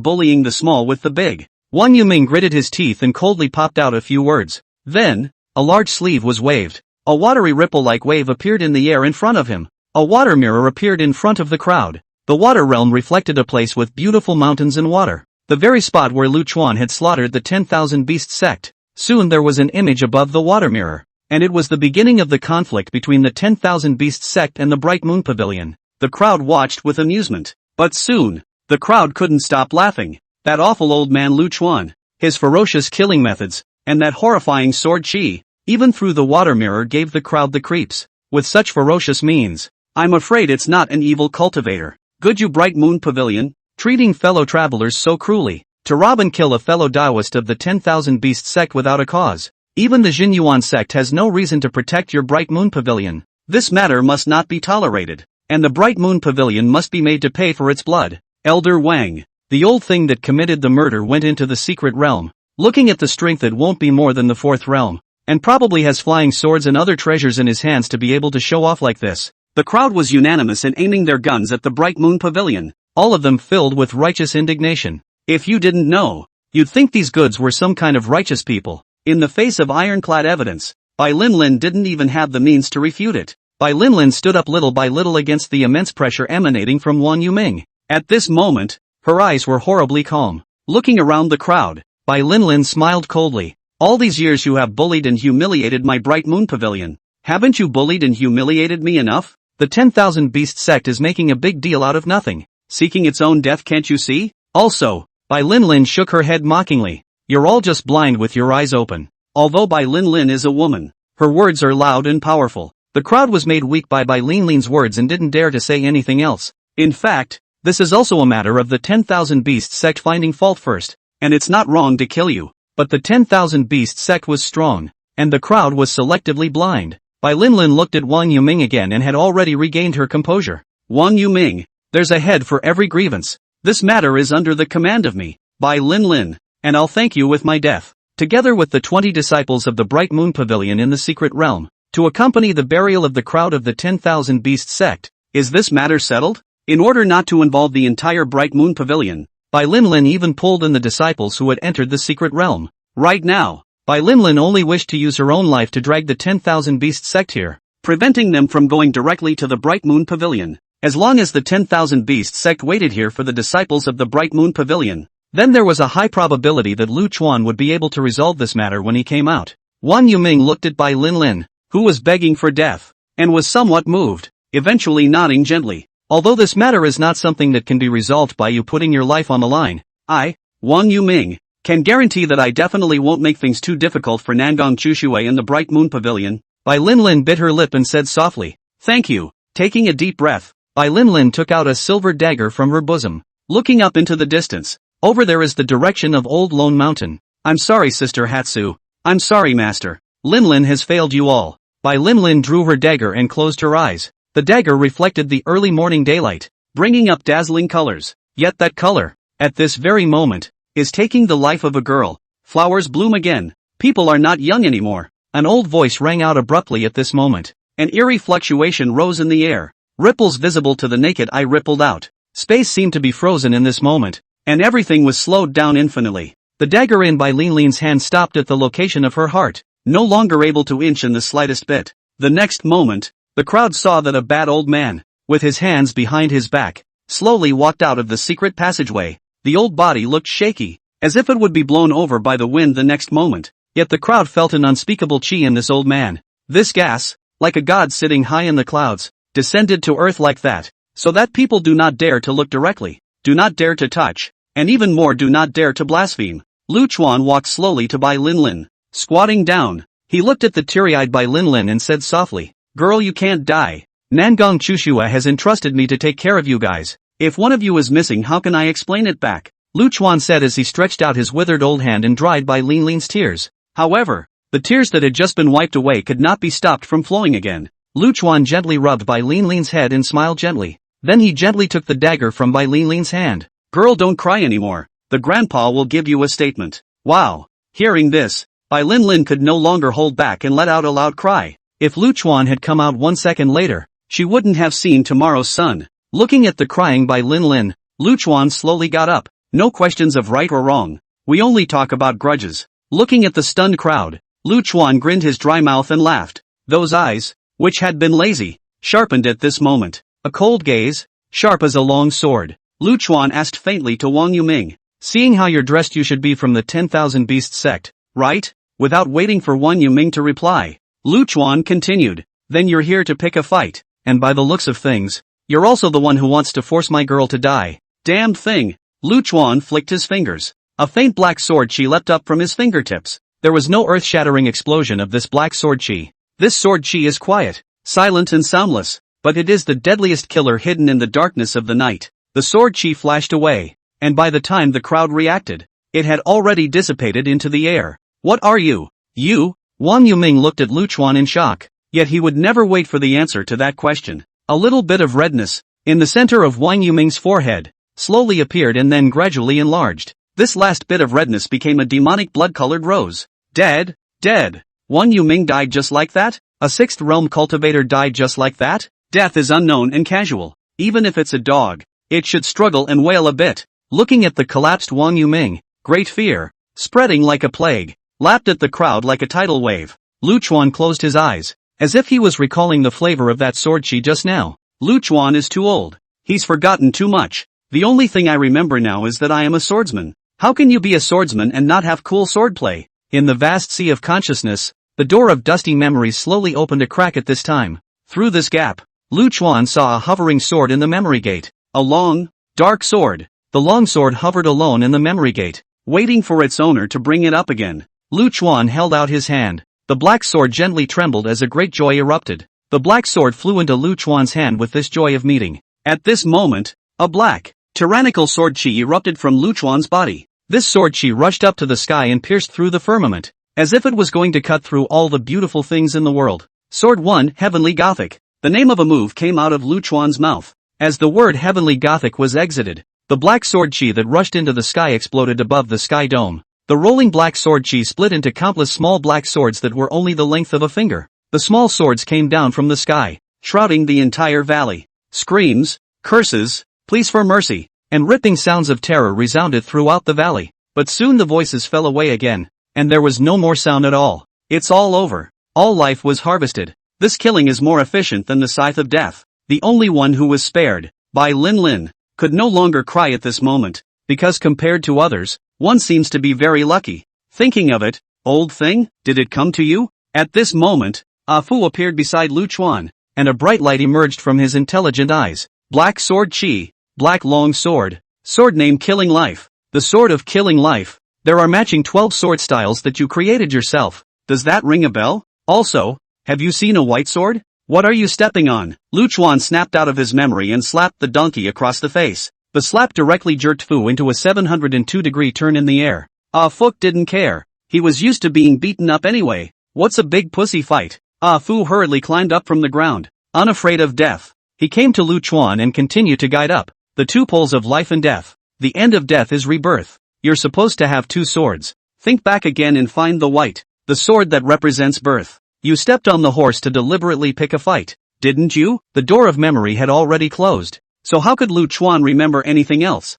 bullying the small with the big. Wang Yuming gritted his teeth and coldly popped out a few words. Then, a large sleeve was waved. A watery ripple-like wave appeared in the air in front of him. A water mirror appeared in front of the crowd. The water realm reflected a place with beautiful mountains and water, the very spot where Lu Chuan had slaughtered the 10,000 Beasts sect. Soon there was an image above the water mirror, and it was the beginning of the conflict between the 10,000 Beasts sect and the Bright Moon Pavilion. The crowd watched with amusement, but soon, the crowd couldn't stop laughing. That awful old man Lu Chuan, his ferocious killing methods, and that horrifying sword chi, even through the water mirror gave the crowd the creeps. With such ferocious means, I'm afraid it's not an evil cultivator. Good you Bright Moon Pavilion, treating fellow travelers so cruelly, to rob and kill a fellow Taoist of the 10,000 Beast sect without a cause. Even the Jinyuan sect has no reason to protect your Bright Moon Pavilion. This matter must not be tolerated, and the Bright Moon Pavilion must be made to pay for its blood. Elder Wang, the old thing that committed the murder, went into the secret realm. Looking at the strength, it won't be more than the 4th realm, and probably has flying swords and other treasures in his hands to be able to show off like this. The crowd was unanimous in aiming their guns at the Bright Moon Pavilion, all of them filled with righteous indignation. If you didn't know, you'd think these goods were some kind of righteous people. In the face of ironclad evidence, Bai Linlin didn't even have the means to refute it. Bai Linlin stood up little by little against the immense pressure emanating from Wang Yuming. At this moment, her eyes were horribly calm. Looking around the crowd, Bai Linlin smiled coldly. All these years you have bullied and humiliated my Bright Moon Pavilion. Haven't you bullied and humiliated me enough? The 10,000 Beast sect is making a big deal out of nothing. Seeking its own death, can't you see? Also, Bai Linlin shook her head mockingly. You're all just blind with your eyes open. Although Bai Linlin is a woman, her words are loud and powerful. The crowd was made weak by Bai Linlin's words and didn't dare to say anything else. In fact, this is also a matter of the 10,000 Beast sect finding fault first. And it's not wrong to kill you. But the 10,000 Beast sect was strong, and the crowd was selectively blind. Bai Linlin looked at Wang Yuming again and had already regained her composure. Wang Yuming, there's a head for every grievance. This matter is under the command of me, Bai Linlin, and I'll thank you with my death, together with the 20 disciples of the Bright Moon Pavilion in the secret realm, to accompany the burial of the crowd of the 10,000 Beast sect. Is this matter settled? In order not to involve the entire Bright Moon Pavilion, Bai Linlin even pulled in the disciples who had entered the secret realm. Right now, Bai Linlin only wished to use her own life to drag the 10,000 Beast sect here, preventing them from going directly to the Bright Moon Pavilion. As long as the 10,000 Beast sect waited here for the disciples of the Bright Moon Pavilion, then there was a high probability that Lu Chuan would be able to resolve this matter when he came out. Wang Yuming looked at Bai Linlin, who was begging for death, and was somewhat moved, eventually nodding gently. Although this matter is not something that can be resolved by you putting your life on the line, I, Wang Yuming, can guarantee that I definitely won't make things too difficult for Nangong Chushui and the Bright Moon Pavilion. Bai Linlin bit her lip and said softly, thank you. Taking a deep breath, Bai Linlin took out a silver dagger from her bosom. looking up into the distance. Over there is the direction of Old Lone Mountain. I'm sorry, Sister Hatsu. I'm sorry, Master. Linlin has failed you all. Bai Linlin drew her dagger and closed her eyes. The dagger reflected the early morning daylight, bringing up dazzling colors. Yet that color, at this very moment, is taking the life of a girl. Flowers bloom again. People are not young anymore. An old voice rang out abruptly at this moment. An eerie fluctuation rose in the air. Ripples visible to the naked eye rippled out. Space seemed to be frozen in this moment, and everything was slowed down infinitely. The dagger in Bai Linlin's hand stopped at the location of her heart, no longer able to inch in the slightest bit. The next moment, the crowd saw that a bad old man, with his hands behind his back, slowly walked out of the secret passageway. The old body looked shaky, as if it would be blown over by the wind the next moment. Yet the crowd felt an unspeakable chi in this old man. This gas, like a god sitting high in the clouds, descended to earth like that, so that people do not dare to look directly, do not dare to touch, and even more do not dare to blaspheme. Lu Chuan walked slowly to Bai Linlin. Squatting down, he looked at the teary-eyed Bai Linlin and said softly, "Girl, you can't die. Nangong Chushua has entrusted me to take care of you guys. If one of you is missing, how can I explain it back?" Lu Chuan said as he stretched out his withered old hand and dried Bai Linlin's tears. However, the tears that had just been wiped away could not be stopped from flowing again. Lu Chuan gently rubbed Bai Linlin's head and smiled gently. Then he gently took the dagger from Bai Linlin's hand. "Girl, don't cry anymore. The grandpa will give you a statement." Wow! Hearing this, Bai Linlin could no longer hold back and let out a loud cry. If Lu Chuan had come out 1 second later, she wouldn't have seen tomorrow's sun. Looking at the crying Bai Linlin, Lu Chuan slowly got up. "No questions of right or wrong. We only talk about grudges." Looking at the stunned crowd, Lu Chuan grinned his dry mouth and laughed. Those eyes, which had been lazy, sharpened at this moment. A cold gaze, sharp as a long sword. Lu Chuan asked faintly to Wang Yuming, "Seeing how you're dressed, you should be from the 10,000 Beasts sect, right?" Without waiting for Wang Yuming to reply, Lu Chuan continued, "Then you're here to pick a fight, and by the looks of things, you're also the one who wants to force my girl to die." Damned thing! Lu Chuan flicked his fingers. A faint black sword chi leapt up from his fingertips. There was no earth-shattering explosion of this black sword chi. This sword chi is quiet, silent and soundless, but it is the deadliest killer hidden in the darkness of the night. The sword chi flashed away, and by the time the crowd reacted, it had already dissipated into the air. "What are you? You?" Wang Yuming looked at Lu Chuan in shock, yet he would never wait for the answer to that question. A little bit of redness, in the center of Wang Yuming's forehead, slowly appeared and then gradually enlarged. This last bit of redness became a demonic blood-colored rose. Dead? Dead. Wang Yuming died just like that? A sixth realm cultivator died just like that? Death is unknown and casual. Even if it's a dog, it should struggle and wail a bit. Looking at the collapsed Wang Yuming, great fear, spreading like a plague, lapped at the crowd like a tidal wave. Lu Chuan closed his eyes, as if he was recalling the flavor of that sword chi just now. Lu Chuan is too old. He's forgotten too much. The only thing I remember now is that I am a swordsman. How can you be a swordsman and not have cool swordplay? In the vast sea of consciousness, the door of dusty memories slowly opened a crack at this time. Through this gap, Lu Chuan saw a hovering sword in the memory gate. A long, dark sword. The long sword hovered alone in the memory gate, waiting for its owner to bring it up again. Lu Chuan held out his hand. The black sword gently trembled as a great joy erupted. The black sword flew into Lu Chuan's hand with this joy of meeting. At this moment, a black, tyrannical sword chi erupted from Lu Chuan's body. This sword chi rushed up to the sky and pierced through the firmament, as if it was going to cut through all the beautiful things in the world. Sword 1, Heavenly Gothic. The name of a move came out of Lu Chuan's mouth. As the word Heavenly Gothic was exited, the black sword chi that rushed into the sky exploded above the sky dome. The rolling black sword chi split into countless small black swords that were only the length of a finger. The small swords came down from the sky, shrouding the entire valley. Screams, curses, pleas for mercy, and ripping sounds of terror resounded throughout the valley. But soon the voices fell away again, and there was no more sound at all. It's all over. All life was harvested. This killing is more efficient than the scythe of death. The only one who was spared, Bai Linlin, could no longer cry at this moment, because compared to others, one seems to be very lucky. Thinking of it, old thing, did it come to you? At this moment, Ah Fu appeared beside Lu Chuan, and a bright light emerged from his intelligent eyes. Black sword chi, black long sword, sword name Killing Life, the sword of killing life. There are matching 12 sword styles that you created yourself. Does that ring a bell? Also, have you seen a white sword? What are you stepping on? Lu Chuan snapped out of his memory and slapped the donkey across the face. The slap directly jerked Fu into a 702-degree turn in the air. Ah Fu didn't care. He was used to being beaten up anyway. What's a big pussy fight? Ah Fu hurriedly climbed up from the ground, unafraid of death. He came to Lu Chuan and continued to guide up. The two poles of life and death. The end of death is rebirth. You're supposed to have two swords. Think back again and find the white. The sword that represents birth. You stepped on the horse to deliberately pick a fight, didn't you? The door of memory had already closed. So how could Lu Chuan remember anything else?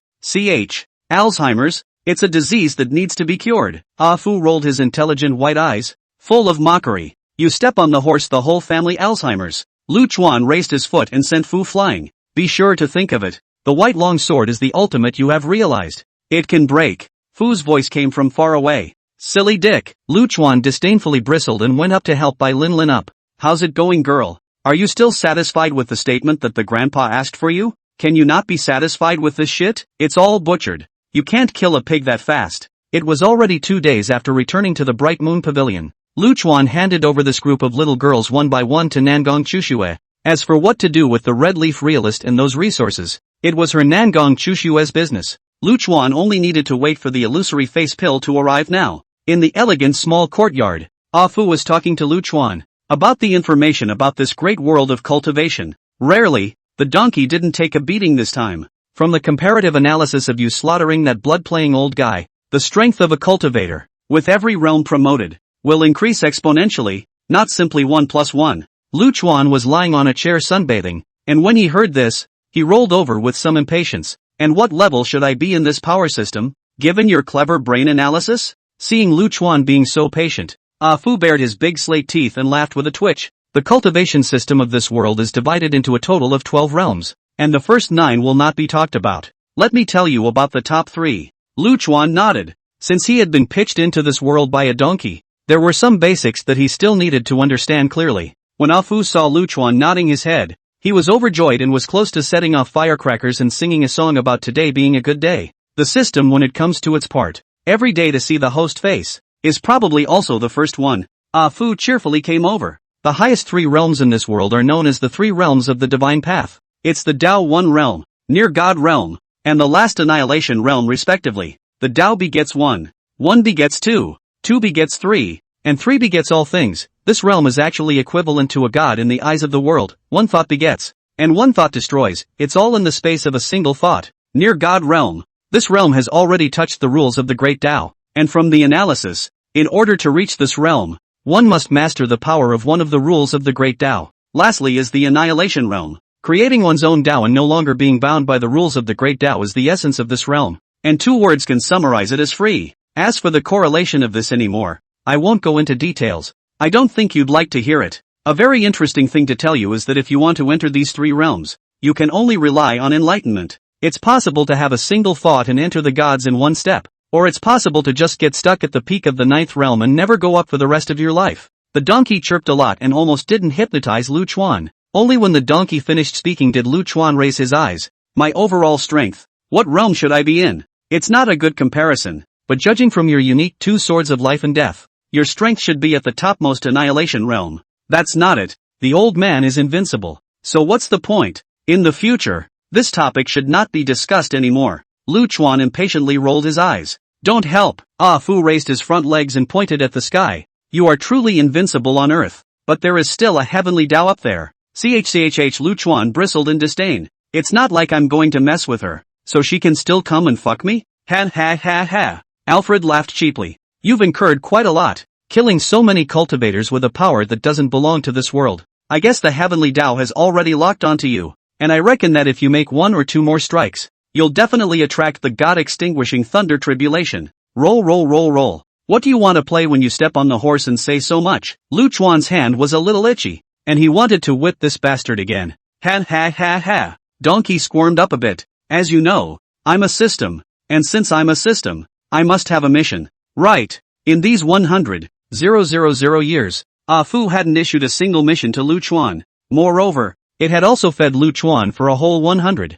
Alzheimer's? It's a disease that needs to be cured. Ah Fu rolled his intelligent white eyes, full of mockery. You step on the horse, the whole family Alzheimer's. Lu Chuan raised his foot and sent Fu flying. Be sure to think of it. The white long sword is the ultimate, you have realized. It can break. Fu's voice came from far away. Silly dick. Lu Chuan disdainfully bristled and went up to help by Lin Lin up. How's it going, girl? Are you still satisfied with the statement that the grandpa asked for you? Can you not be satisfied with this shit? It's all butchered. You can't kill a pig that fast. It was already 2 days after returning to the Bright Moon Pavilion. Lu Chuan handed over this group of little girls one by one to Nangong Chushue. As for what to do with the red leaf realist and those resources, it was her Nangong Chushue's business. Lu Chuan only needed to wait for the illusory face pill to arrive now. In the elegant small courtyard, Ah Fu was talking to Lu Chuan about the information about this great world of cultivation. Rarely, the donkey didn't take a beating this time. From the comparative analysis of you slaughtering that blood-playing old guy, the strength of a cultivator, with every realm promoted, will increase exponentially, not simply 1 plus 1. Lu Chuan was lying on a chair sunbathing, and when he heard this, he rolled over with some impatience. And what level should I be in this power system, given your clever brain analysis? Seeing Lu Chuan being so patient, Ah Fu bared his big slate teeth and laughed with a twitch. The cultivation system of this world is divided into a total of 12 realms, and the first 9 will not be talked about. Let me tell you about the top 3. Lu Chuan nodded. Since he had been pitched into this world by a donkey, there were some basics that he still needed to understand clearly. When Ah Fu saw Lu Chuan nodding his head, he was overjoyed and was close to setting off firecrackers and singing a song about today being a good day. The system, when it comes to its part, every day to see the host face, is probably also the first one. Ah Fu cheerfully came over. The highest 3 realms in this world are known as the 3 realms of the divine path. It's the Tao 1 realm, near God realm, and the last annihilation realm respectively. The Tao begets 1, 1 begets 2, 2 begets 3, and 3 begets all things. This realm is actually equivalent to a god in the eyes of the world. 1 thought begets, and 1 thought destroys. It's all in the space of a single thought. Near God realm. This realm has already touched the rules of the great Tao, and from the analysis, in order to reach this realm, one must master the power of one of the rules of the great Tao. Lastly is the annihilation realm. Creating one's own Tao and no longer being bound by the rules of the great Tao is the essence of this realm, and 2 words can summarize it as free. As for the correlation of this anymore, I won't go into details. I don't think you'd like to hear it. A very interesting thing to tell you is that if you want to enter these 3 realms, you can only rely on enlightenment. It's possible to have a single thought and enter the gods in 1 step, or it's possible to just get stuck at the peak of the 9th realm and never go up for the rest of your life. The donkey chirped a lot and almost didn't hypnotize Lu Chuan. Only when the donkey finished speaking did Lu Chuan raise his eyes. My overall strength. What realm should I be in? It's not a good comparison, but judging from your unique 2 swords of life and death, your strength should be at the topmost annihilation realm. That's not it. The old man is invincible. So what's the point? In the future, this topic should not be discussed anymore. Lu Chuan impatiently rolled his eyes. Don't help. Ah Fu raised his front legs and pointed at the sky. You are truly invincible on earth, but there is still a heavenly Tao up there. Lu Chuan bristled in disdain. It's not like I'm going to mess with her, so she can still come and fuck me? Ha ha ha ha. Alfred laughed cheaply. You've incurred quite a lot, killing so many cultivators with a power that doesn't belong to this world. I guess the heavenly Tao has already locked onto you, and I reckon that if you make 1 or 2 more strikes, you'll definitely attract the god-extinguishing thunder tribulation. Roll roll roll roll. What do you want to play when you step on the horse and say so much? Lu Chuan's hand was a little itchy, and he wanted to whip this bastard again. Ha ha ha ha. Donkey squirmed up a bit. As you know, I'm a system, and since I'm a system, I must have a mission. Right. In these 100,000 years, Ah Fu hadn't issued a single mission to Lu Chuan. Moreover, it had also fed Lu Chuan for a whole 100,000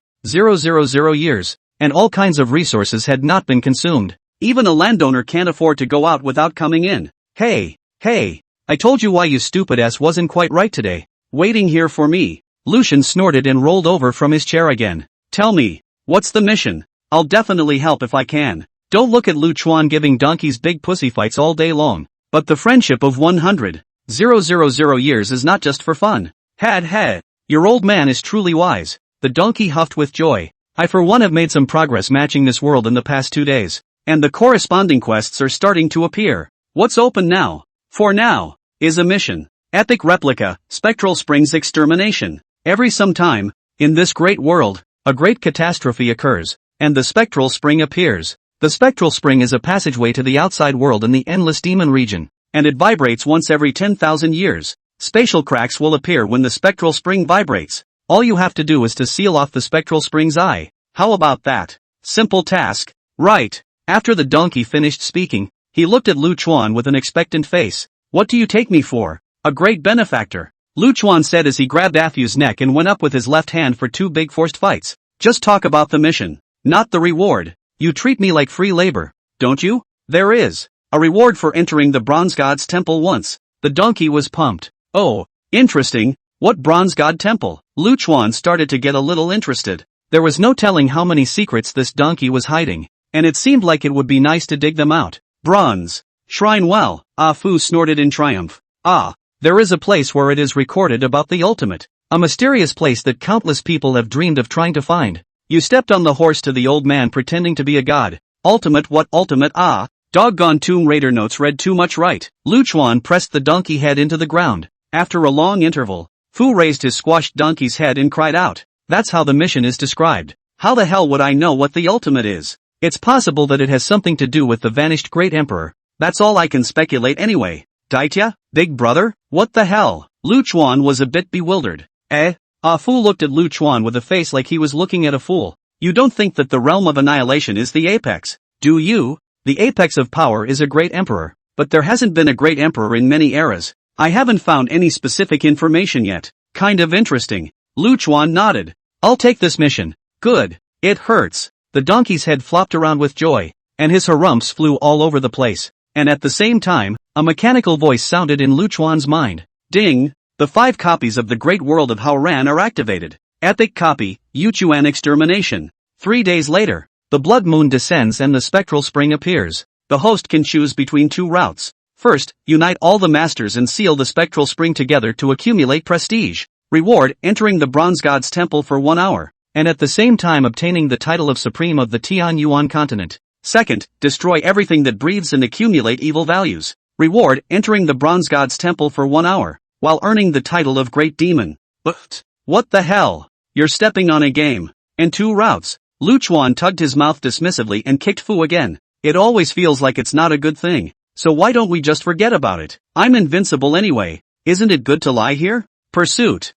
years, and all kinds of resources had not been consumed. Even a landowner can't afford to go out without coming in. Hey, I told you why you stupid ass wasn't quite right today. Waiting here for me. Lucian snorted and rolled over from his chair again. Tell me, What's the mission? I'll definitely help if I can. Don't look at Lu Chuan giving donkeys big pussy fights all day long. But the friendship of 100,000 years is not just for fun. Had. Your old man is truly wise. The donkey huffed with joy. I for one have made some progress matching this world in the past 2 days. And the corresponding quests are starting to appear. What's open now? For now, is a mission. Epic replica, Spectral Springs extermination. Every some time, in this great world, a great catastrophe occurs, and the Spectral Spring appears. The Spectral Spring is a passageway to the outside world in the endless demon region, and it vibrates once every 10,000 years. Spatial cracks will appear when the Spectral Spring vibrates. All you have to do is to seal off the Spectral Spring's eye. How about that? Simple task. Right. After the donkey finished speaking, he looked at Lu Chuan with an expectant face. What do you take me for? A great benefactor? Lu Chuan said as he grabbed Afu's neck and went up with his left hand for 2 big forced fights. Just talk about the mission, not the reward. You treat me like free labor, don't you? There is a reward for entering the Bronze God's temple once. The donkey was pumped. Oh, interesting. What Bronze God temple? Lu Chuan started to get a little interested. There was no telling how many secrets this donkey was hiding, and it seemed like it would be nice to dig them out. Bronze Shrine. Well, Afu snorted in triumph. There is a place where it is recorded about the ultimate. A mysterious place that countless people have dreamed of trying to find. You stepped on the horse to the old man pretending to be a god. Ultimate? What ultimate? Doggone Tomb Raider notes read too much right. Lu Chuan pressed the donkey head into the ground. After a long interval, Fu raised his squashed donkey's head and cried out. That's how the mission is described. How the hell would I know what the ultimate is? It's possible that it has something to do with the vanished great emperor. That's all I can speculate anyway. Daitya? Big brother? What the hell? Lu Chuan was a bit bewildered. Fu looked at Lu Chuan with a face like he was looking at a fool. You don't think that the realm of annihilation is the apex, do you? The apex of power is a great emperor. But there hasn't been a great emperor in many eras. I haven't found any specific information yet. Kind of interesting. Lu Chuan nodded. I'll take this mission. Good. It hurts. The donkey's head flopped around with joy, and his harumphs flew all over the place. And at the same time, a mechanical voice sounded in Lu Chuan's mind. Ding! The 5 copies of the Great World of Haoran are activated. Epic copy, Yuchuan extermination. 3 days later, the blood moon descends and the Spectral Spring appears. The host can choose between 2 routes. First, unite all the masters and seal the Spectral Spring together to accumulate prestige. Reward, entering the Bronze God's temple for 1 hour, and at the same time obtaining the title of Supreme of the Tian Yuan continent. Second, destroy everything that breathes and accumulate evil values. Reward, entering the Bronze God's temple for 1 hour, while earning the title of Great Demon. But, what the hell? You're stepping on a game. And 2 routes. Lu Chuan tugged his mouth dismissively and kicked Fu again. It always feels like it's not a good thing. So why don't we just forget about it? I'm invincible anyway. Isn't it good to lie here? Pursuit.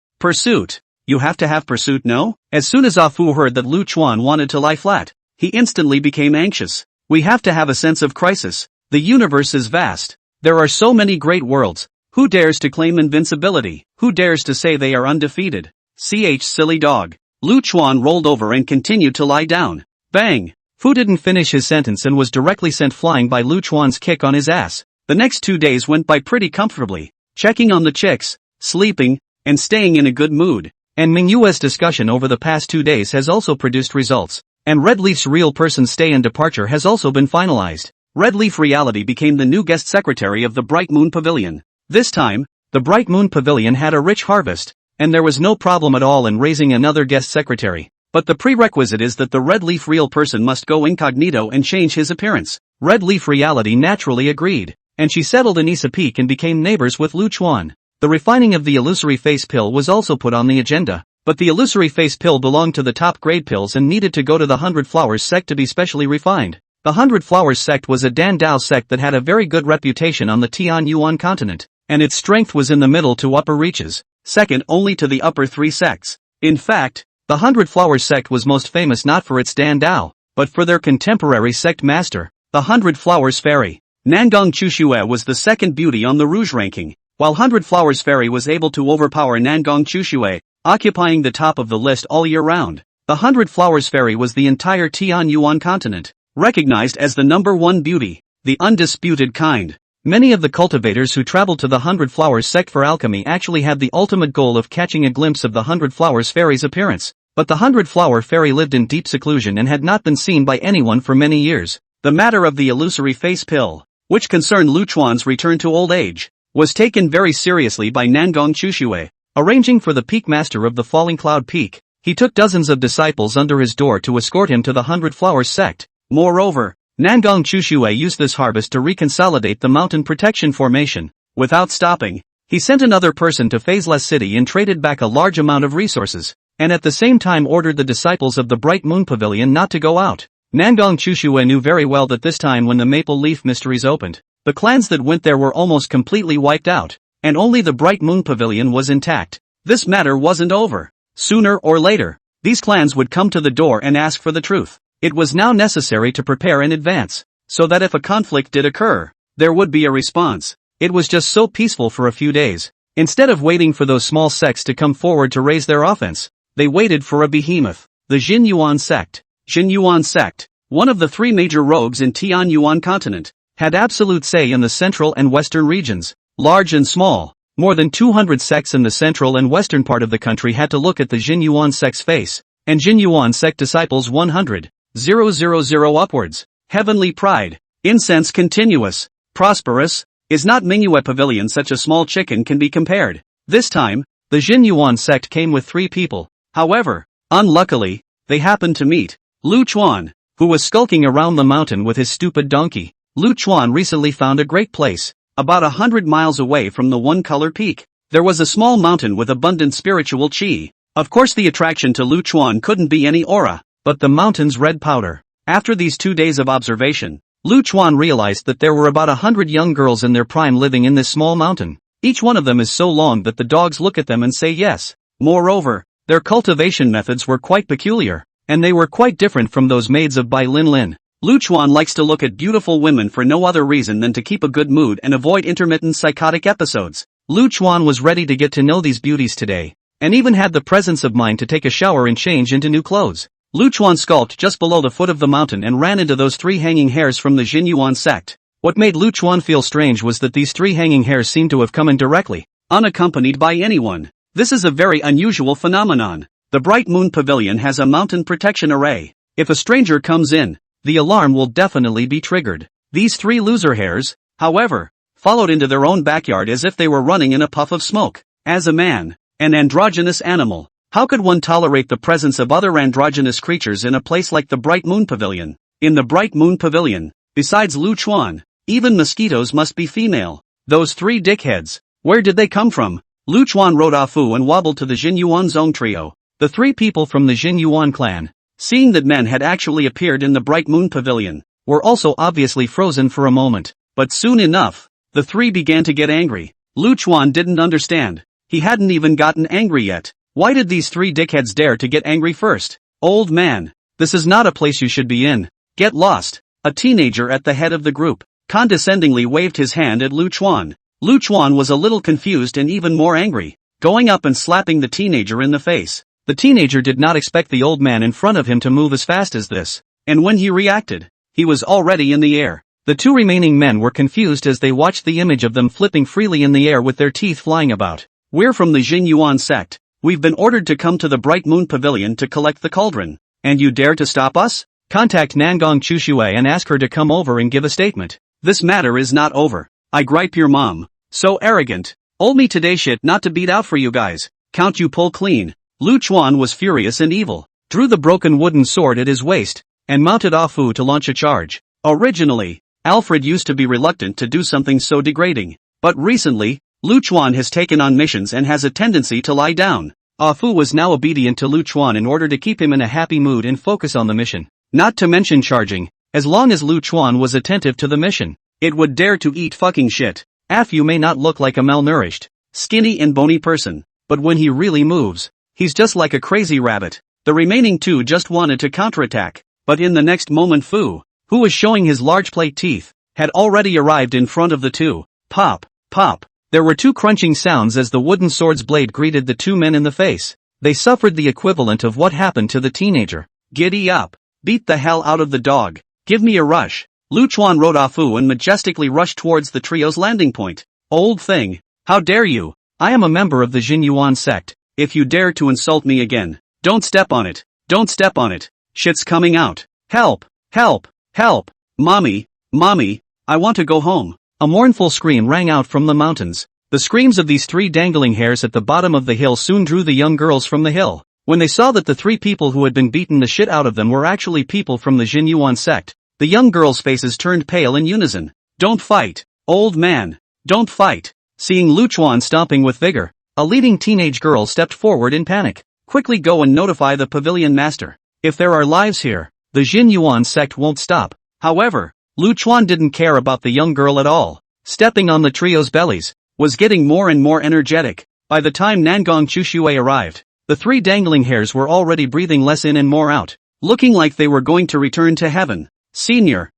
You have to have pursuit, no? As soon as Afu heard that Lu Chuan wanted to lie flat, he instantly became anxious. We have to have a sense of crisis. The universe is vast. There are so many great worlds. Who dares to claim invincibility? Who dares to say they are undefeated? Silly dog. Lu Chuan rolled over and continued to lie down. Bang! Fu didn't finish his sentence and was directly sent flying by Lu Chuan's kick on his ass. The next 2 days went by pretty comfortably. Checking on the chicks, sleeping, and staying in a good mood. And Mingyue's discussion over the past 2 days has also produced results. And Red Leaf's real person stay and departure has also been finalized. Red Leaf Reality became the new guest secretary of the Bright Moon Pavilion. This time, the Bright Moon Pavilion had a rich harvest, and there was no problem at all in raising another guest secretary. But the prerequisite is that the Red Leaf real person must go incognito and change his appearance. Red Leaf Reality naturally agreed, and she settled in Issa Peak and became neighbors with Lu Chuan. The refining of the illusory face pill was also put on the agenda, but the illusory face pill belonged to the top grade pills and needed to go to the 100 Flowers sect to be specially refined. The 100 Flowers sect was a Dan Dao sect that had a very good reputation on the Tian Yuan continent, and its strength was in the middle to upper reaches, second only to the upper 3 sects. In fact, the 100 Flowers sect was most famous not for its Dan Dao, but for their contemporary sect master, the 100 Flowers Fairy. Nangong Chushue was the second beauty on the Rouge ranking, while 100 Flowers Fairy was able to overpower Nangong Chushue, occupying the top of the list all year round. The 100 Flowers Fairy was the entire Tian Yuan continent, recognized as the #1 beauty, the undisputed kind. Many of the cultivators who traveled to the 100 Flowers sect for alchemy actually had the ultimate goal of catching a glimpse of the 100 Flowers Fairy's appearance. But the 100-flower fairy lived in deep seclusion and had not been seen by anyone for many years. The matter of the illusory face pill, which concerned Lu Chuan's return to old age, was taken very seriously by Nangong Chuxue. Arranging for the peak master of the Falling Cloud Peak, he took dozens of disciples under his door to escort him to the 100 Flowers sect. Moreover, Nangong Chuxue used this harvest to reconsolidate the mountain protection formation. without stopping, He sent another person to Phaseless City and traded back a large amount of resources, and at the same time ordered the disciples of the Bright Moon Pavilion not to go out. Nangong Chuxue knew very well that this time when the Maple Leaf Mysteries opened, the clans that went there were almost completely wiped out, and only the Bright Moon Pavilion was intact. This matter wasn't over. Sooner or later, these clans would come to the door and ask for the truth. It was now necessary to prepare in advance, so that if a conflict did occur, there would be a response. It was just so peaceful for a few days. Instead of waiting for those small sects to come forward to raise their offense, they waited for a behemoth, the Jin Yuan sect. Jin Yuan sect, one of the three major rogues in Tian Yuan continent, had absolute say in the central and western regions, large and small. More than 200 sects in the central and western part of the country had to look at the Jin Yuan sect's face, and Jin Yuan sect disciples 100,000 upwards. Heavenly pride, incense continuous, prosperous, is not manhwa pavilion such a small chicken can be compared. This time, the Jin Yuan sect came with 3 people. However, unluckily, they happened to meet Lu Chuan, who was skulking around the mountain with his stupid donkey. Lu Chuan recently found a great place, about 100 miles away from the one-color peak. There was a small mountain with abundant spiritual chi. Of course the attraction to Lu Chuan couldn't be any aura, but the mountain's red powder. After these 2 days of observation, Lu Chuan realized that there were about 100 young girls in their prime living in this small mountain. Each one of them is so long that the dogs look at them and say yes. Moreover, their cultivation methods were quite peculiar, and they were quite different from those maids of Bai Lin Lin. Lu Chuan likes to look at beautiful women for no other reason than to keep a good mood and avoid intermittent psychotic episodes. Lu Chuan was ready to get to know these beauties today, and even had the presence of mind to take a shower and change into new clothes. Lu Chuan skulked just below the foot of the mountain and ran into those 3 hanging hairs from the Jin Yuan sect. What made Lu Chuan feel strange was that these 3 hanging hairs seemed to have come in directly, unaccompanied by anyone. This is a very unusual phenomenon. The Bright Moon Pavilion has a mountain protection array. If a stranger comes in, the alarm will definitely be triggered. These 3 loser hairs, however, followed into their own backyard as if they were running in a puff of smoke. As a man, an androgynous animal, how could one tolerate the presence of other androgynous creatures in a place like the Bright Moon Pavilion? In the Bright Moon Pavilion, besides Lu Chuan, even mosquitoes must be female. Those 3 dickheads, where did they come from? Lu Chuan rode Afu and wobbled to the Jin Yuan Zong trio. The 3 people from the Jin Yuan clan, seeing that men had actually appeared in the Bright Moon Pavilion, were also obviously frozen for a moment. But soon enough, the 3 began to get angry. Lu Chuan didn't understand. He hadn't even gotten angry yet. Why did these 3 dickheads dare to get angry first? Old man, this is not a place you should be in. Get lost. A teenager at the head of the group condescendingly waved his hand at Lu Chuan. Lu Chuan was a little confused and even more angry, going up and slapping the teenager in the face. The teenager did not expect the old man in front of him to move as fast as this, and when he reacted, he was already in the air. The 2 remaining men were confused as they watched the image of them flipping freely in the air with their teeth flying about. We're from the Jin Yuan sect. We've been ordered to come to the Bright Moon Pavilion to collect the cauldron, and you dare to stop us? Contact Nangong Chuxue and ask her to come over and give a statement. This matter is not over. I gripe your mom. So arrogant. Old me today shit not to beat out for you guys. Count you pull clean. Lu Chuan was furious and evil, drew the broken wooden sword at his waist, and mounted Afu to launch a charge. Originally, Alfred used to be reluctant to do something so degrading, but recently, Lu Chuan has taken on missions and has a tendency to lie down. Afu was now obedient to Lu Chuan in order to keep him in a happy mood and focus on the mission, not to mention charging. As long as Lu Chuan was attentive to the mission, it would dare to eat fucking shit. Afu may not look like a malnourished, skinny and bony person, but when he really moves, he's just like a crazy rabbit. The remaining 2 just wanted to counterattack, but in the next moment Fu, who was showing his large plate teeth, had already arrived in front of the 2. Pop, pop. There were 2 crunching sounds as the wooden sword's blade greeted the 2 men in the face. They suffered the equivalent of what happened to the teenager. Giddy up. Beat the hell out of the dog. Give me a rush. Lu Chuan rode Afu and majestically rushed towards the trio's landing point. Old thing. How dare you? I am a member of the Jin Yuan sect. If you dare to insult me again, Don't step on it. Don't step on it. Shit's coming out. Help! Help! Help! Mommy! Mommy! I want to go home. A mournful scream rang out from the mountains. The screams of these three dangling hairs at the bottom of the hill soon drew the young girls from the hill. When they saw that the three people who had been beaten the shit out of them were actually people from the Jinyuan sect, the young girls' faces turned pale in unison. Don't fight, old man. Don't fight. Seeing Luchuan stomping with vigor, a leading teenage girl stepped forward in panic. Quickly go and notify the pavilion master. If there are lives here, the Jinyuan sect won't stop. However, Luchuan didn't care about the young girl at all. Stepping on the trio's bellies, was getting more and more energetic. By the time Nangong Chushue arrived, the three dangling hairs were already breathing less in and more out, looking like they were going to return to heaven. Senior,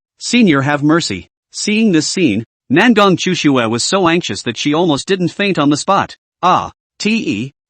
have mercy. Seeing this scene, Nangong Chushue was so anxious that she almost didn't faint on the spot.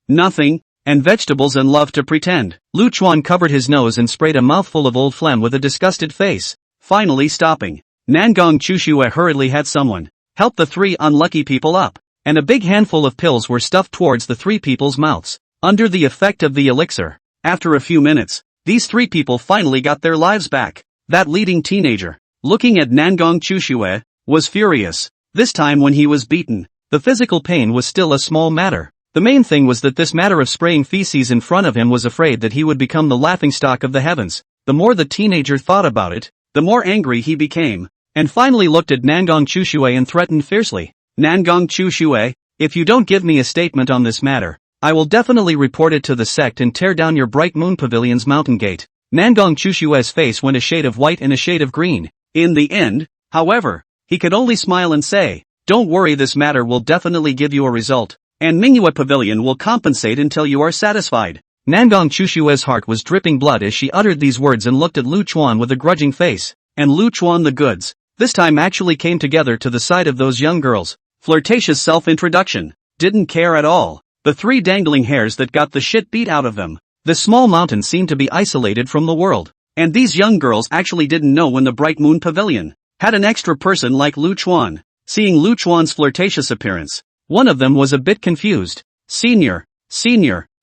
Nothing, and vegetables and love to pretend. Luchuan covered his nose and sprayed a mouthful of old phlegm with a disgusted face. Finally stopping, Nangong Chushue hurriedly had someone help the three unlucky people up, and a big handful of pills were stuffed towards the three people's mouths. Under the effect of the elixir, after a few minutes, these three people finally got their lives back. That leading teenager, looking at Nangong Chushue, was furious. This time when he was beaten, the physical pain was still a small matter. The main thing was that this matter of spraying feces in front of him was afraid that he would become the laughingstock of the heavens. The more the teenager thought about it, the more angry he became, and finally looked at Nangong Chushue and threatened fiercely. Nangong Chushue, if you don't give me a statement on this matter, I will definitely report it to the sect and tear down your Bright Moon Pavilion's mountain gate. Nangong Chushue's face went a shade of white and a shade of green. In the end, however, he could only smile and say, don't worry, this matter will definitely give you a result, and Manhwa Pavilion will compensate until you are satisfied. Nangong Chushue's heart was dripping blood as she uttered these words and looked at Luchuan with a grudging face. And Luchuan the goods, this time actually came together to the side of those young girls. Flirtatious self-introduction. Didn't care at all. The three dangling hairs that got the shit beat out of them. The small mountain seemed to be isolated from the world. And these young girls actually didn't know when the Bright Moon Pavilion had an extra person like Luchuan. Seeing Luchuan's flirtatious appearance, one of them was a bit confused. Senior,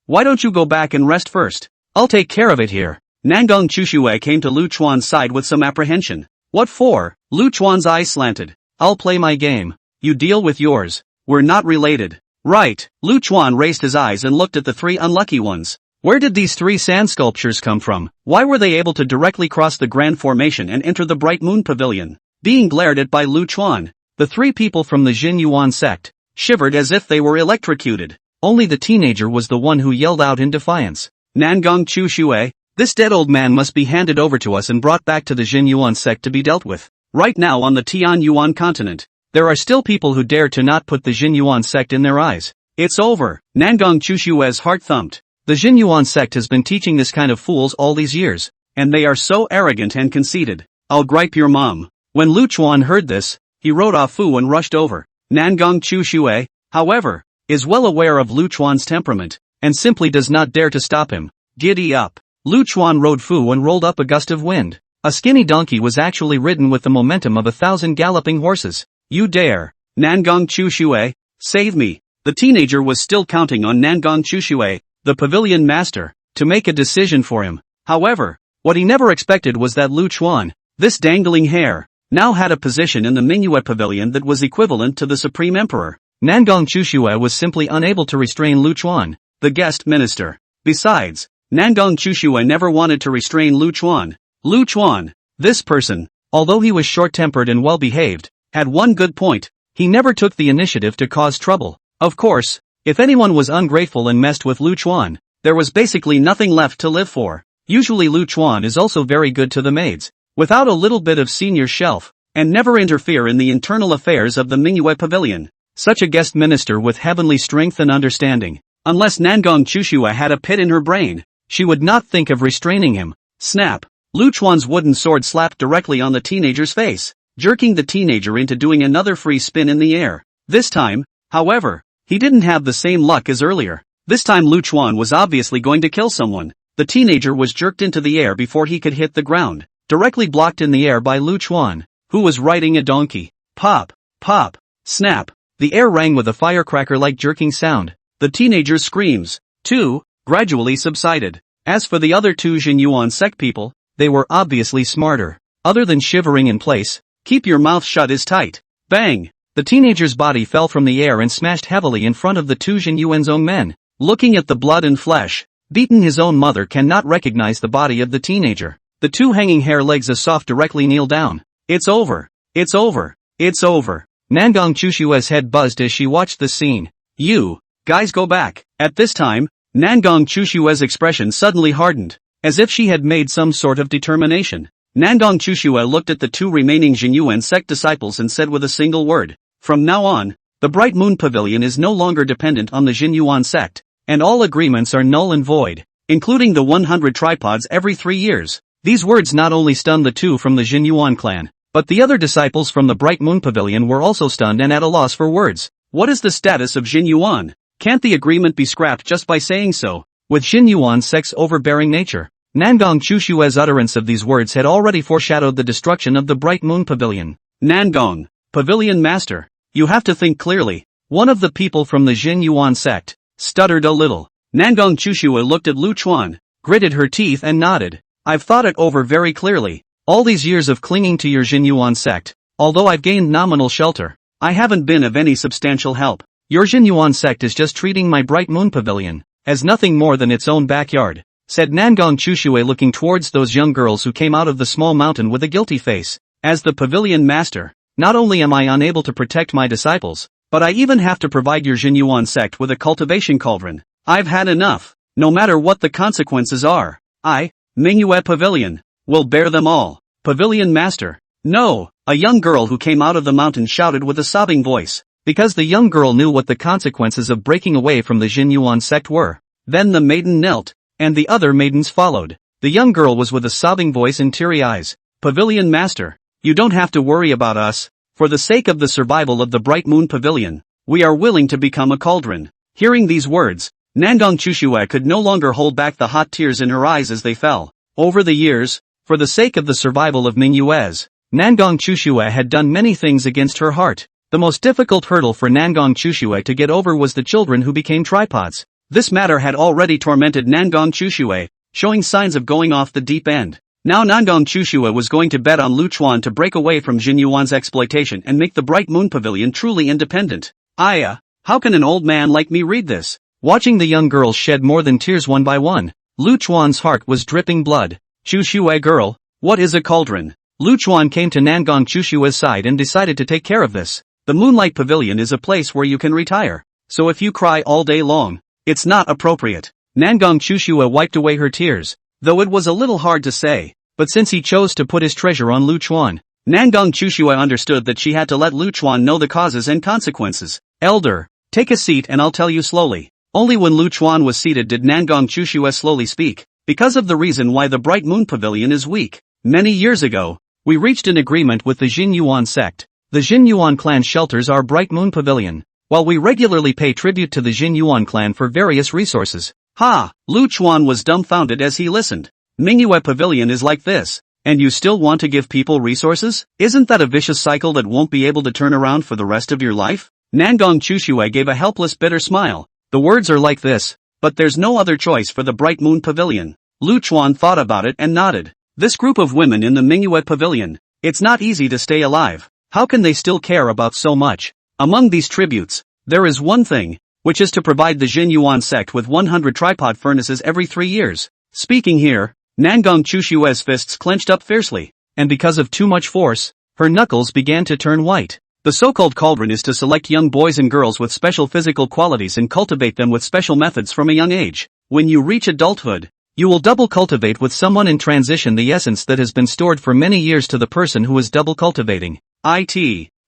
why don't you go back and rest first? I'll take care of it here. Nangong Chushue came to Luchuan's side with some apprehension. What for? Luchuan's eyes slanted. I'll play my game. You deal with yours. We're not related. Right. Luchuan raised his eyes and looked at the three unlucky ones. Where did these three sand sculptures come from? Why were they able to directly cross the Grand Formation and enter the Bright Moon Pavilion? Being glared at by Luchuan, the three people from the Jinyuan sect shivered as if they were electrocuted. Only the teenager was the one who yelled out in defiance. Nangong Chushue, this dead old man must be handed over to us and brought back to the Jinyuan sect to be dealt with. Right now on the Tianyuan continent, there are still people who dare to not put the Jinyuan sect in their eyes. It's over. Nangong Chushue's heart thumped. The Jinyuan sect has been teaching this kind of fools all these years, and they are so arrogant and conceited. I'll gripe your mom. When Luchuan heard this, he wrote off Fu and rushed over. Nangong Chushue, however, is well aware of Luchuan's temperament, and simply does not dare to stop him. Giddy up. Luchuan rode Fu and rolled up a gust of wind. A skinny donkey was actually ridden with the momentum of 1,000 galloping horses. You dare. Nangong Chushue, save me. The teenager was still counting on Nangong Chushue, the pavilion master, to make a decision for him. However, what he never expected was that Luchuan, this dangling hair, now had a position in the Manhwa Pavilion that was equivalent to the Supreme Emperor. Nangong Chushue was simply unable to restrain Luchuan, the guest minister. Besides, Nangong Chushue never wanted to restrain Luchuan. Luchuan, this person, although he was short-tempered and well-behaved, had one good point. He never took the initiative to cause trouble. Of course, if anyone was ungrateful and messed with Luchuan, there was basically nothing left to live for. Usually Luchuan is also very good to the maids, without a little bit of senior shelf, and never interfere in the internal affairs of the Manhwa Pavilion. Such a guest minister with heavenly strength and understanding. Unless Nangong Chushue had a pit in her brain, she would not think of restraining him. Snap! Luchuan's wooden sword slapped directly on the teenager's face, jerking the teenager into doing another free spin in the air. This time, however, he didn't have the same luck as earlier. This time Luchuan was obviously going to kill someone. The teenager was jerked into the air before he could hit the ground, directly blocked in the air by Luchuan, who was riding a donkey. Pop! Pop! Snap! The air rang with a firecracker-like jerking sound. The teenager's screams, too, gradually subsided. As for the other two Jinyuan sect people, they were obviously smarter. Other than shivering in place, keep your mouth shut is tight. Bang! The teenager's body fell from the air and smashed heavily in front of the two Jinyuan's own men. Looking at the blood and flesh, beaten his own mother cannot recognize the body of the teenager. The two hanging hair legs of soft directly kneel down. It's over. It's over. It's over. Nangong Chushue's head buzzed as she watched the scene. You guys go back. At this time, Nangong Chushue's expression suddenly hardened, as if she had made some sort of determination. Nangong Chushue looked at the two remaining Jinyuan sect disciples and said with a single word, "From now on, the Bright Moon Pavilion is no longer dependent on the Jinyuan sect, and all agreements are null and void, including the 100 tripods every 3 years." These words not only stunned the two from the Jinyuan clan, but the other disciples from the Bright Moon Pavilion were also stunned and at a loss for words. What is the status of Jinyuan? Can't the agreement be scrapped just by saying so? With Jinyuan sect's overbearing nature, Nangong Chushue's utterance of these words had already foreshadowed the destruction of the Bright Moon Pavilion. Nangong, Pavilion Master, you have to think clearly. One of the people from the Jinyuan sect stuttered a little. Nangong Chushue looked at Lu Chuan, gritted her teeth and nodded. I've thought it over very clearly. All these years of clinging to your Jinyuan sect, although I've gained nominal shelter, I haven't been of any substantial help. Your Jinyuan sect is just treating my Bright Moon Pavilion as nothing more than its own backyard, said Nangong Chushue looking towards those young girls who came out of the small mountain with a guilty face. As the Pavilion Master, not only am I unable to protect my disciples, but I even have to provide your Jinyuan sect with a cultivation cauldron. I've had enough, no matter what the consequences are. I, Manhwa Pavilion, will bear them all. Pavilion Master. No, a young girl who came out of the mountain shouted with a sobbing voice. Because the young girl knew what the consequences of breaking away from the Jinyuan sect were. Then the maiden knelt, and the other maidens followed. The young girl was with a sobbing voice and teary eyes. Pavilion Master, you don't have to worry about us. For the sake of the survival of the Bright Moon Pavilion, we are willing to become a cauldron. Hearing these words, Nangong Chushue could no longer hold back the hot tears in her eyes as they fell. Over the years, for the sake of the survival of Manhwa, Nangong Chushue had done many things against her heart. The most difficult hurdle for Nangong Chushue to get over was the children who became tripods. This matter had already tormented Nangong Chushue, showing signs of going off the deep end. Now Nangong Chushue was going to bet on Lu Chuan to break away from Jinyuan's exploitation and make the Bright Moon Pavilion truly independent. How can an old man like me read this? Watching the young girls shed more than tears one by one, Lu Chuan's heart was dripping blood. Chushue girl, what is a cauldron? Lu Chuan came to Nangong Chushue's side and decided to take care of this. The Moonlight Pavilion is a place where you can retire, so if you cry all day long, it's not appropriate. Nangong Chushue wiped away her tears, though it was a little hard to say, but since he chose to put his treasure on Lu Chuan, Nangong Chushue understood that she had to let Lu Chuan know the causes and consequences. Elder, take a seat and I'll tell you slowly. Only when Lu Chuan was seated did Nangong Chushue slowly speak, because of the reason why the Bright Moon Pavilion is weak. Many years ago, we reached an agreement with the Jinyuan sect. The Jinyuan clan shelters our Bright Moon Pavilion, while we regularly pay tribute to the Jinyuan clan for various resources. Lu Chuan was dumbfounded as he listened. Manhwa Pavilion is like this, and you still want to give people resources? Isn't that a vicious cycle that won't be able to turn around for the rest of your life? Nangong Chushue gave a helpless bitter smile. The words are like this, but there's no other choice for the Bright Moon Pavilion. Lu Chuan thought about it and nodded. This group of women in the Manhwa Pavilion, it's not easy to stay alive. How can they still care about so much? Among these tributes, there is one thing, which is to provide the Jinyuan sect with 100 tripod furnaces every 3 years. Speaking here, Nangong Chushue's fists clenched up fiercely, and because of too much force, her knuckles began to turn white. The so-called cauldron is to select young boys and girls with special physical qualities and cultivate them with special methods from a young age. When you reach adulthood, you will double cultivate with someone in transition the essence that has been stored for many years to the person who is double cultivating.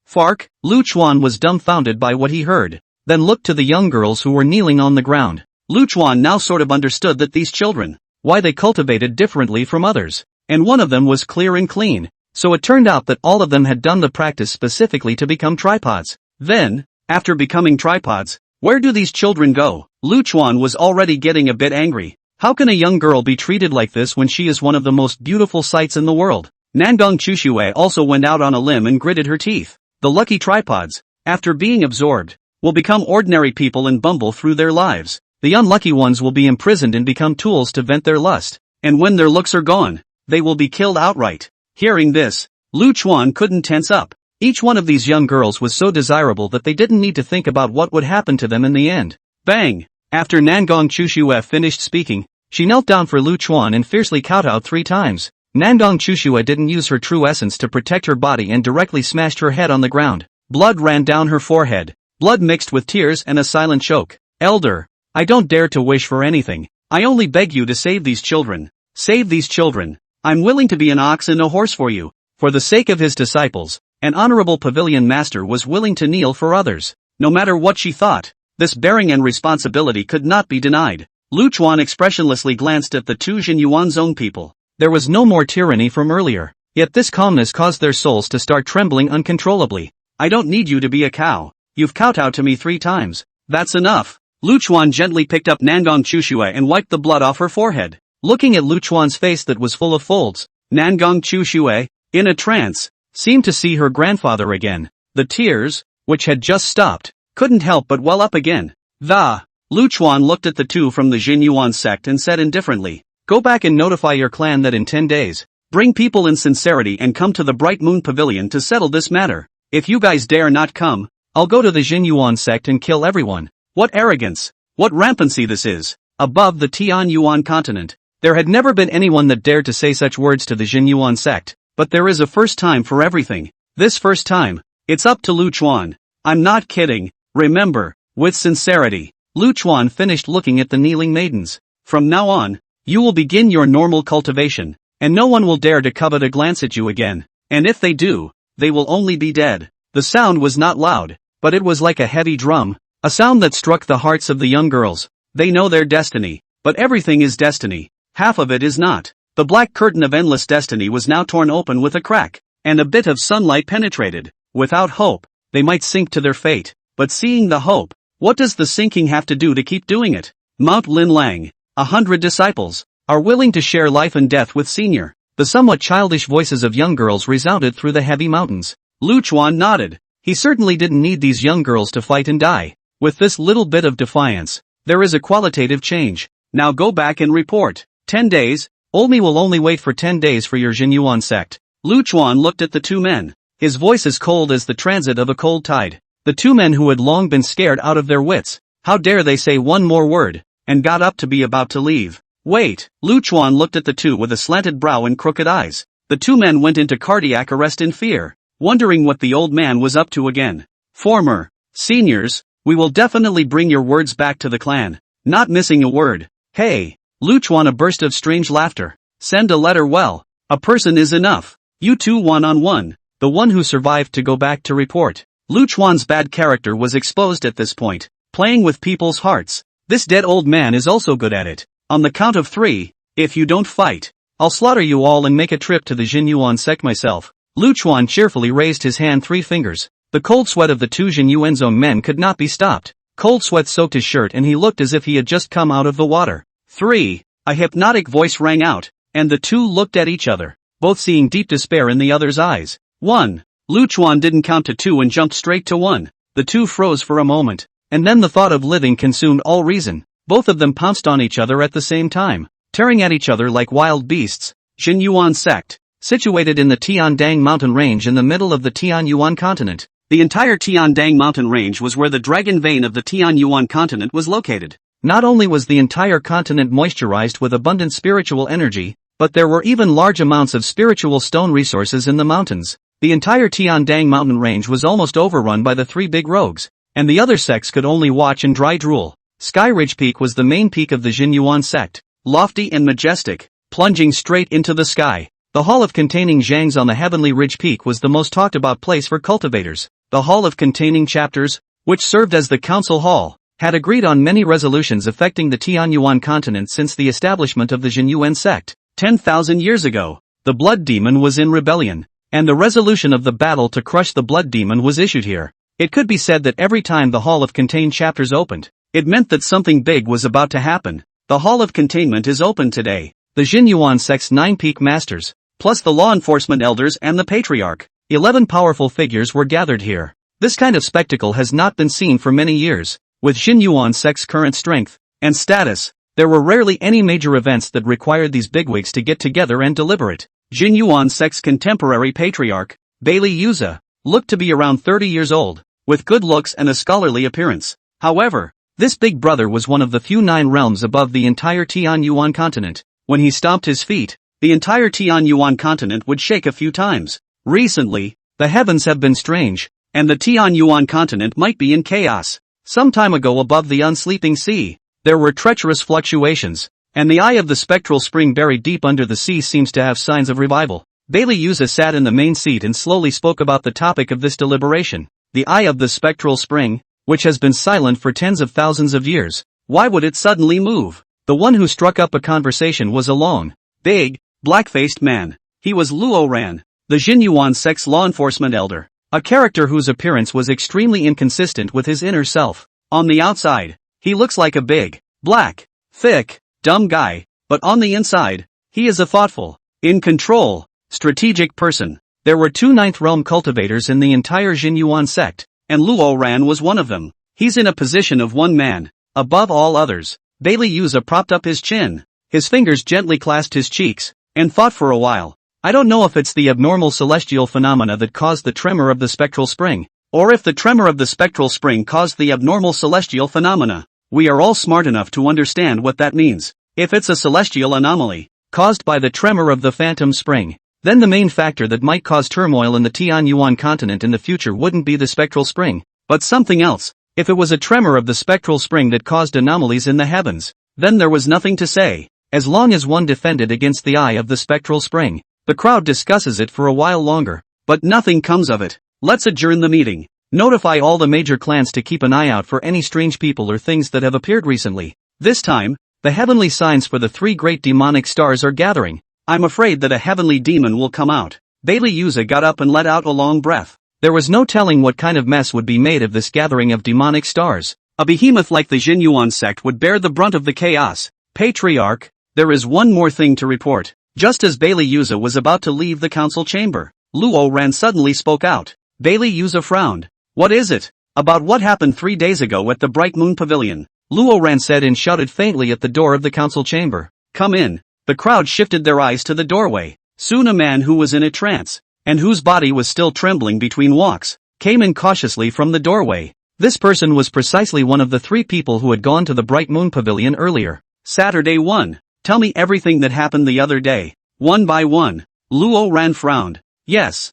Fark, Lu Chuan was dumbfounded by what he heard, then looked to the young girls who were kneeling on the ground. Lu Chuan now sort of understood that these children, why they cultivated differently from others, and one of them was clear and clean, so it turned out that all of them had done the practice specifically to become tripods. Then, after becoming tripods, where do these children go? Lu Chuan was already getting a bit angry. How can a young girl be treated like this when she is one of the most beautiful sights in the world? Nangong Chushue also went out on a limb and gritted her teeth. The lucky tripods, after being absorbed, will become ordinary people and bumble through their lives. The unlucky ones will be imprisoned and become tools to vent their lust. And when their looks are gone, they will be killed outright. Hearing this, Lu Chuan couldn't tense up. Each one of these young girls was so desirable that they didn't need to think about what would happen to them in the end. Bang! After Nangong Chushue finished speaking, she knelt down for Lu Chuan and fiercely kowtowed 3 times. Nangong Chushue didn't use her true essence to protect her body and directly smashed her head on the ground. Blood ran down her forehead. Blood mixed with tears and a silent choke. Elder, I don't dare to wish for anything. I only beg you to save these children. Save these children. I'm willing to be an ox and a horse for you. For the sake of his disciples, an honorable pavilion master was willing to kneel for others. No matter what she thought, this bearing and responsibility could not be denied. Lu Chuan expressionlessly glanced at the 2 Jin Yuan's own people. There was no more tyranny from earlier, yet this calmness caused their souls to start trembling uncontrollably. I don't need you to be a cow. You've kowtowed to me 3 times. That's enough. Lu Chuan gently picked up Nangong Chushue and wiped the blood off her forehead. Looking at Lu Chuan's face that was full of folds, Nangong Chushue, in a trance, seemed to see her grandfather again. The tears, which had just stopped, couldn't help but well up again. Lu Chuan looked at the 2 from the Jin Yuan sect and said indifferently, go back and notify your clan that in 10 days, bring people in sincerity and come to the Bright Moon Pavilion to settle this matter. If you guys dare not come, I'll go to the Jin Yuan sect and kill everyone. What arrogance, what rampancy this is. Above the Tian Yuan continent, there had never been anyone that dared to say such words to the Jin Yuan sect. But there is a first time for everything. This first time, it's up to Lu Chuan. I'm not kidding, remember, with sincerity. Lu Chuan finished looking at the kneeling maidens. From now on, you will begin your normal cultivation, and no one will dare to covet a glance at you again. And if they do, they will only be dead. The sound was not loud, but it was like a heavy drum, a sound that struck the hearts of the young girls. They know their destiny, but everything is destiny. Half of it is not. The black curtain of endless destiny was now torn open with a crack, and a bit of sunlight penetrated. Without hope, they might sink to their fate, but seeing the hope, what does the sinking have to do to keep doing it? Mount Lin Lang, 100 disciples, are willing to share life and death with Senior. The somewhat childish voices of young girls resounded through the heavy mountains. Lu Chuan nodded. He certainly didn't need these young girls to fight and die. With this little bit of defiance, there is a qualitative change. Now go back and report. 10 days, Olmi will only wait for 10 days for your Jin Yuan sect. Lu Chuan looked at the 2 men. His voice as cold as the transit of a cold tide. The 2 men who had long been scared out of their wits. How dare they say one more word, and got up to be about to leave. Wait, Lu Chuan looked at the 2 with a slanted brow and crooked eyes. The 2 men went into cardiac arrest in fear, wondering what the old man was up to again. Former seniors, we will definitely bring your words back to the clan. Not missing a word. Hey! Lu Chuan, a burst of strange laughter. Send a letter. Well, a person is enough. You 2 one-on-one. The one who survived to go back to report. Lu Chuan's bad character was exposed at this point. Playing with people's hearts. This dead old man is also good at it. On the count of 3, if you don't fight, I'll slaughter you all and make a trip to the Jin Yuan sect myself. Lu Chuan cheerfully raised his hand 3 fingers. The cold sweat of the 2 Jin Yuan's own men could not be stopped. Cold sweat soaked his shirt and he looked as if he had just come out of the water. 3, a hypnotic voice rang out, and the 2 looked at each other, both seeing deep despair in the other's eyes. 1. Lu Chuan didn't count to 2 and jumped straight to 1. The 2 froze for a moment, and then the thought of living consumed all reason. Both of them pounced on each other at the same time, tearing at each other like wild beasts. Jin Yuan sect, situated in the Tiandang mountain range in the middle of the Tian Yuan continent. The entire Tiandang mountain range was where the dragon vein of the Tian Yuan continent was located. Not only was the entire continent moisturized with abundant spiritual energy, but there were even large amounts of spiritual stone resources in the mountains. The entire Tiandang mountain range was almost overrun by the 3 big rogues, and the other sects could only watch and dry drool. Sky Ridge Peak was the main peak of the Jin Yuan sect, lofty and majestic, plunging straight into the sky. The Hall of Containing Zhangs on the Heavenly Ridge Peak was the most talked about place for cultivators. The Hall of Containing Chapters, which served as the council hall, had agreed on many resolutions affecting the Tian Yuan continent since the establishment of the Jin Yuan sect. 10,000 years ago, the Blood Demon was in rebellion, and the resolution of the battle to crush the Blood Demon was issued here. It could be said that every time the Hall of Contained Chapters opened, it meant that something big was about to happen. The Hall of Containment is open today. The Jin Yuan sect's 9 peak masters, plus the law enforcement elders and the patriarch, 11 powerful figures were gathered here. This kind of spectacle has not been seen for many years. With Jin Yuan sect's current strength, and status. There were rarely any major events that required these bigwigs to get together and deliberate. Jin Yuan sect's contemporary patriarch, Bailey Yuza, looked to be around 30 years old, with good looks and a scholarly appearance. However, this big brother was one of the few 9 realms above the entire Tian Yuan continent. When he stomped his feet, the entire Tian Yuan continent would shake a few times. Recently, the heavens have been strange, and the Tian Yuan continent might be in chaos. Some time ago above the unsleeping sea, there were treacherous fluctuations, and the eye of the spectral spring buried deep under the sea seems to have signs of revival. Bailey Yuza sat in the main seat and slowly spoke about the topic of this deliberation. The eye of the spectral spring, which has been silent for tens of thousands of years. Why would it suddenly move? The one who struck up a conversation was a long, big, black-faced man. He was Luo Ran, the Jin Yuan sect's law enforcement elder, a character whose appearance was extremely inconsistent with his inner self. On the outside, he looks like a big, black, thick, dumb guy, but on the inside, he is a thoughtful, in control, strategic person. There were 2 ninth realm cultivators in the entire Jin Yuan sect, and Luo Ran was one of them. He's in a position of one man, above all others. Bailey Yuza propped up his chin, his fingers gently clasped his cheeks, and thought for a while. I don't know if it's the abnormal celestial phenomena that caused the tremor of the spectral spring, or if the tremor of the spectral spring caused the abnormal celestial phenomena. We are all smart enough to understand what that means. If it's a celestial anomaly, caused by the tremor of the phantom spring, then the main factor that might cause turmoil in the Tian Yuan continent in the future wouldn't be the spectral spring, but something else. If it was a tremor of the spectral spring that caused anomalies in the heavens, then there was nothing to say. As long as one defended against the eye of the spectral spring, the crowd discusses it for a while longer, but nothing comes of it. Let's adjourn the meeting. Notify all the major clans to keep an eye out for any strange people or things that have appeared recently. This time, the heavenly signs for the 3 great demonic stars are gathering. I'm afraid that a heavenly demon will come out. Bailey Yuza got up and let out a long breath. There was no telling what kind of mess would be made of this gathering of demonic stars. A behemoth like the Jin Yuan sect would bear the brunt of the chaos. Patriarch, there is one more thing to report. Just as Bailey Yuza was about to leave the council chamber, Luo Ran suddenly spoke out. Bailey Yuza frowned. What is it? About what happened 3 days ago at the Bright Moon Pavilion. Luo Ran said and shouted faintly at the door of the council chamber. Come in. The crowd shifted their eyes to the doorway. Soon a man who was in a trance, and whose body was still trembling between walks, came in cautiously from the doorway. This person was precisely one of the 3 people who had gone to the Bright Moon Pavilion earlier. Saturday 1. Tell me everything that happened the other day. One by one. Luo Ran frowned. Yes.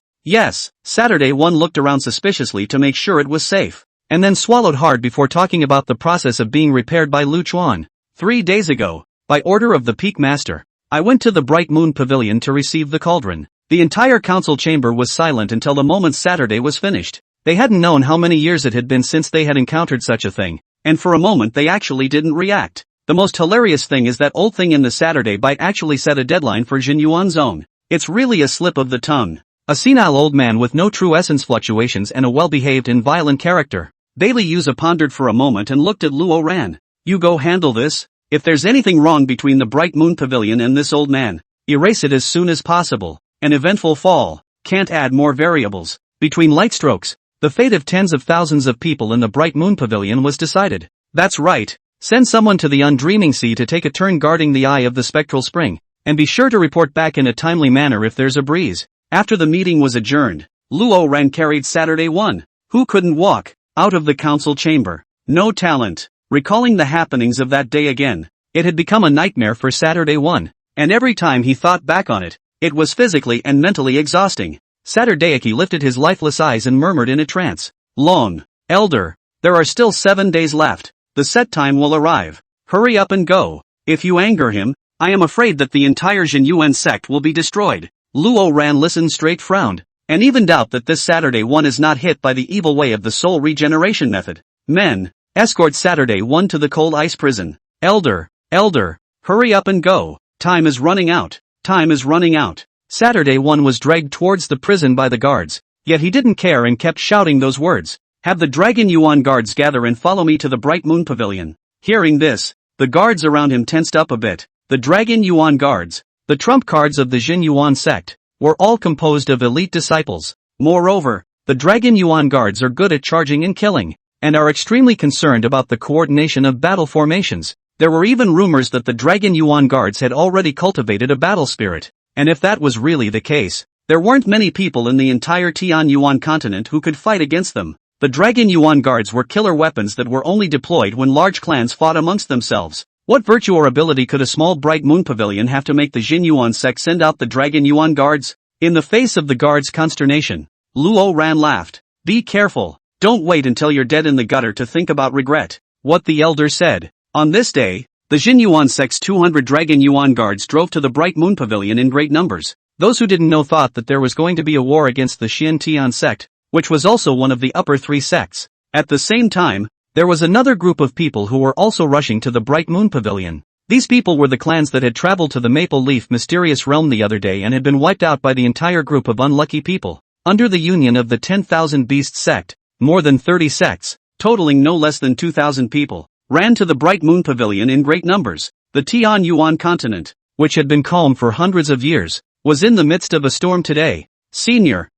Saturday 1 looked around suspiciously to make sure it was safe, and then swallowed hard before talking about the process of being repaired by Lu Chuan. 3 days ago, by order of the Peak Master, I went to the Bright Moon Pavilion to receive the cauldron. The entire council chamber was silent until the moment Saturday was finished. They hadn't known how many years it had been since they had encountered such a thing, and for a moment they actually didn't react. The most hilarious thing is that old thing in the Saturday bite actually set a deadline for Jin Yuan's own. It's really a slip of the tongue. A senile old man with no true essence fluctuations and a well-behaved and violent character. Bailey Yuza pondered for a moment and looked at Luo Ran. You go handle this. If there's anything wrong between the Bright Moon Pavilion and this old man, erase it as soon as possible. An eventful fall. Can't add more variables. Between light strokes, the fate of tens of thousands of people in the Bright Moon Pavilion was decided. That's right. Send someone to the Undreaming Sea to take a turn guarding the eye of the spectral spring, and be sure to report back in a timely manner if there's a breeze. After the meeting was adjourned, Luo Ran carried Saturday 1, who couldn't walk, out of the council chamber. No talent. Recalling the happenings of that day again, it had become a nightmare for Saturday 1, and every time he thought back on it, it was physically and mentally exhausting. Saturdayaki lifted his lifeless eyes and murmured in a trance. Long, elder, there are still 7 days left. The set time will arrive. Hurry up and go. If you anger him, I am afraid that the entire Jin Yuan sect will be destroyed. Luo Ran listened straight frowned, and even doubt that this Saturday 1 is not hit by the evil way of the soul regeneration method. Men, escort Saturday 1 to the cold ice prison. Elder, hurry up and go. Time is running out. Saturday 1 was dragged towards the prison by the guards, yet he didn't care and kept shouting those words. Have the Dragon Yuan guards gather and follow me to the Bright Moon Pavilion. Hearing this, the guards around him tensed up a bit. The Dragon Yuan guards, the trump cards of the Jin Yuan sect, were all composed of elite disciples. Moreover, the Dragon Yuan guards are good at charging and killing, and are extremely concerned about the coordination of battle formations. There were even rumors that the Dragon Yuan guards had already cultivated a battle spirit. And if that was really the case, there weren't many people in the entire Tian Yuan continent who could fight against them. The Dragon Yuan guards were killer weapons that were only deployed when large clans fought amongst themselves. What virtue or ability could a small bright moon pavilion have to make the Jin Yuan sect send out the Dragon Yuan guards? In the face of the guards' consternation, Luo Ran laughed. Be careful, don't wait until you're dead in the gutter to think about regret. What the elder said. On this day, the Jin Yuan sect's 200 Dragon Yuan guards drove to the Bright Moon Pavilion in great numbers. Those who didn't know thought that there was going to be a war against the Xian Tian sect, which was also one of the upper three sects. At the same time, there was another group of people who were also rushing to the Bright Moon Pavilion. These people were the clans that had traveled to the Maple Leaf mysterious realm the other day and had been wiped out by the entire group of unlucky people. Under the union of the 10,000 Beast sect, more than 30 sects, totaling no less than 2,000 people, ran to the Bright Moon Pavilion in great numbers. The Tian Yuan continent, which had been calm for hundreds of years, was in the midst of a storm today. Senior,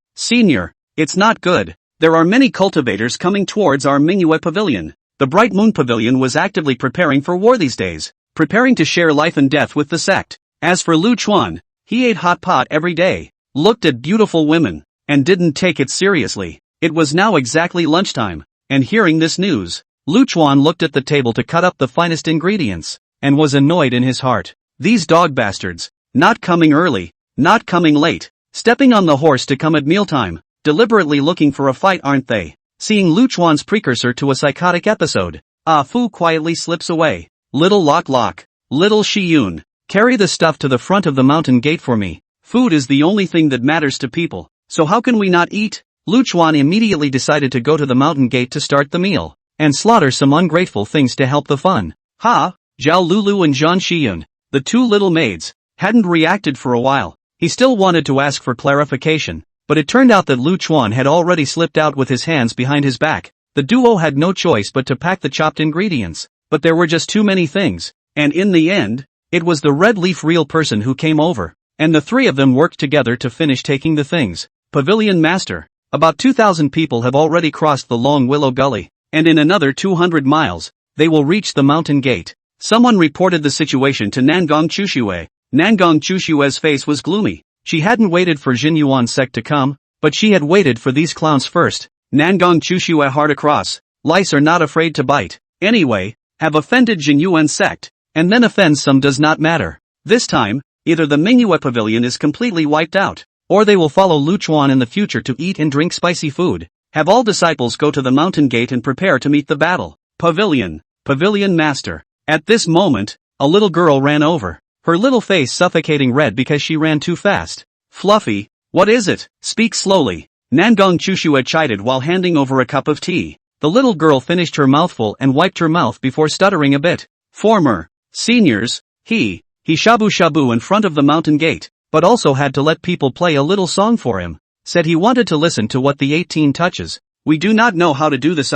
it's not good. There are many cultivators coming towards our manhwa pavilion. The Bright Moon Pavilion was actively preparing for war these days, preparing to share life and death with the sect. As for Lu Chuan, he ate hot pot every day, looked at beautiful women, and didn't take it seriously. It was now exactly lunchtime, and hearing this news, Lu Chuan looked at the table to cut up the finest ingredients, and was annoyed in his heart. These dog bastards, not coming early, not coming late, stepping on the horse to come at mealtime, deliberately looking for a fight, aren't they? Seeing Lu Chuan's precursor to a psychotic episode, Ah Fu quietly slips away. Little Lok, little Shiyun, carry the stuff to the front of the mountain gate for me. Food is the only thing that matters to people, so how can we not eat? Lu Chuan immediately decided to go to the mountain gate to start the meal, and slaughter some ungrateful things to help the fun. Zhao Lulu and Zhang Shiyun, the two little maids, hadn't reacted for a while. He still wanted to ask for clarification, but it turned out that Lu Chuan had already slipped out with his hands behind his back. The duo had no choice but to pack the chopped ingredients, but there were just too many things, and in the end, it was the red leaf real person who came over, and the three of them worked together to finish taking the things. Pavilion Master, about 2,000 people have already crossed the long Willow Gully, and in another 200 miles, they will reach the mountain gate. Someone reported the situation to Nangong Chushue. Nangong Chushue's face was gloomy. She hadn't waited for Jin Yuan sect to come, but she had waited for these clowns first. Nangong Chushue hard across. Lice are not afraid to bite. Anyway, have offended Jin Yuan sect, and then offend some does not matter. This time, either the manhwa pavilion is completely wiped out, or they will follow Lu Chuan in the future to eat and drink spicy food. Have all disciples go to the mountain gate and prepare to meet the battle. Pavilion Master. At this moment, a little girl ran over, her little face suffocating red because she ran too fast. Fluffy, what is it? Speak slowly. Nangong Chushue chided while handing over a cup of tea. The little girl finished her mouthful and wiped her mouth before stuttering a bit. Former seniors, he shabu in front of the mountain gate, but also had to let people play a little song for him. Said he wanted to listen to what the 18 touches. We do not know how to do this.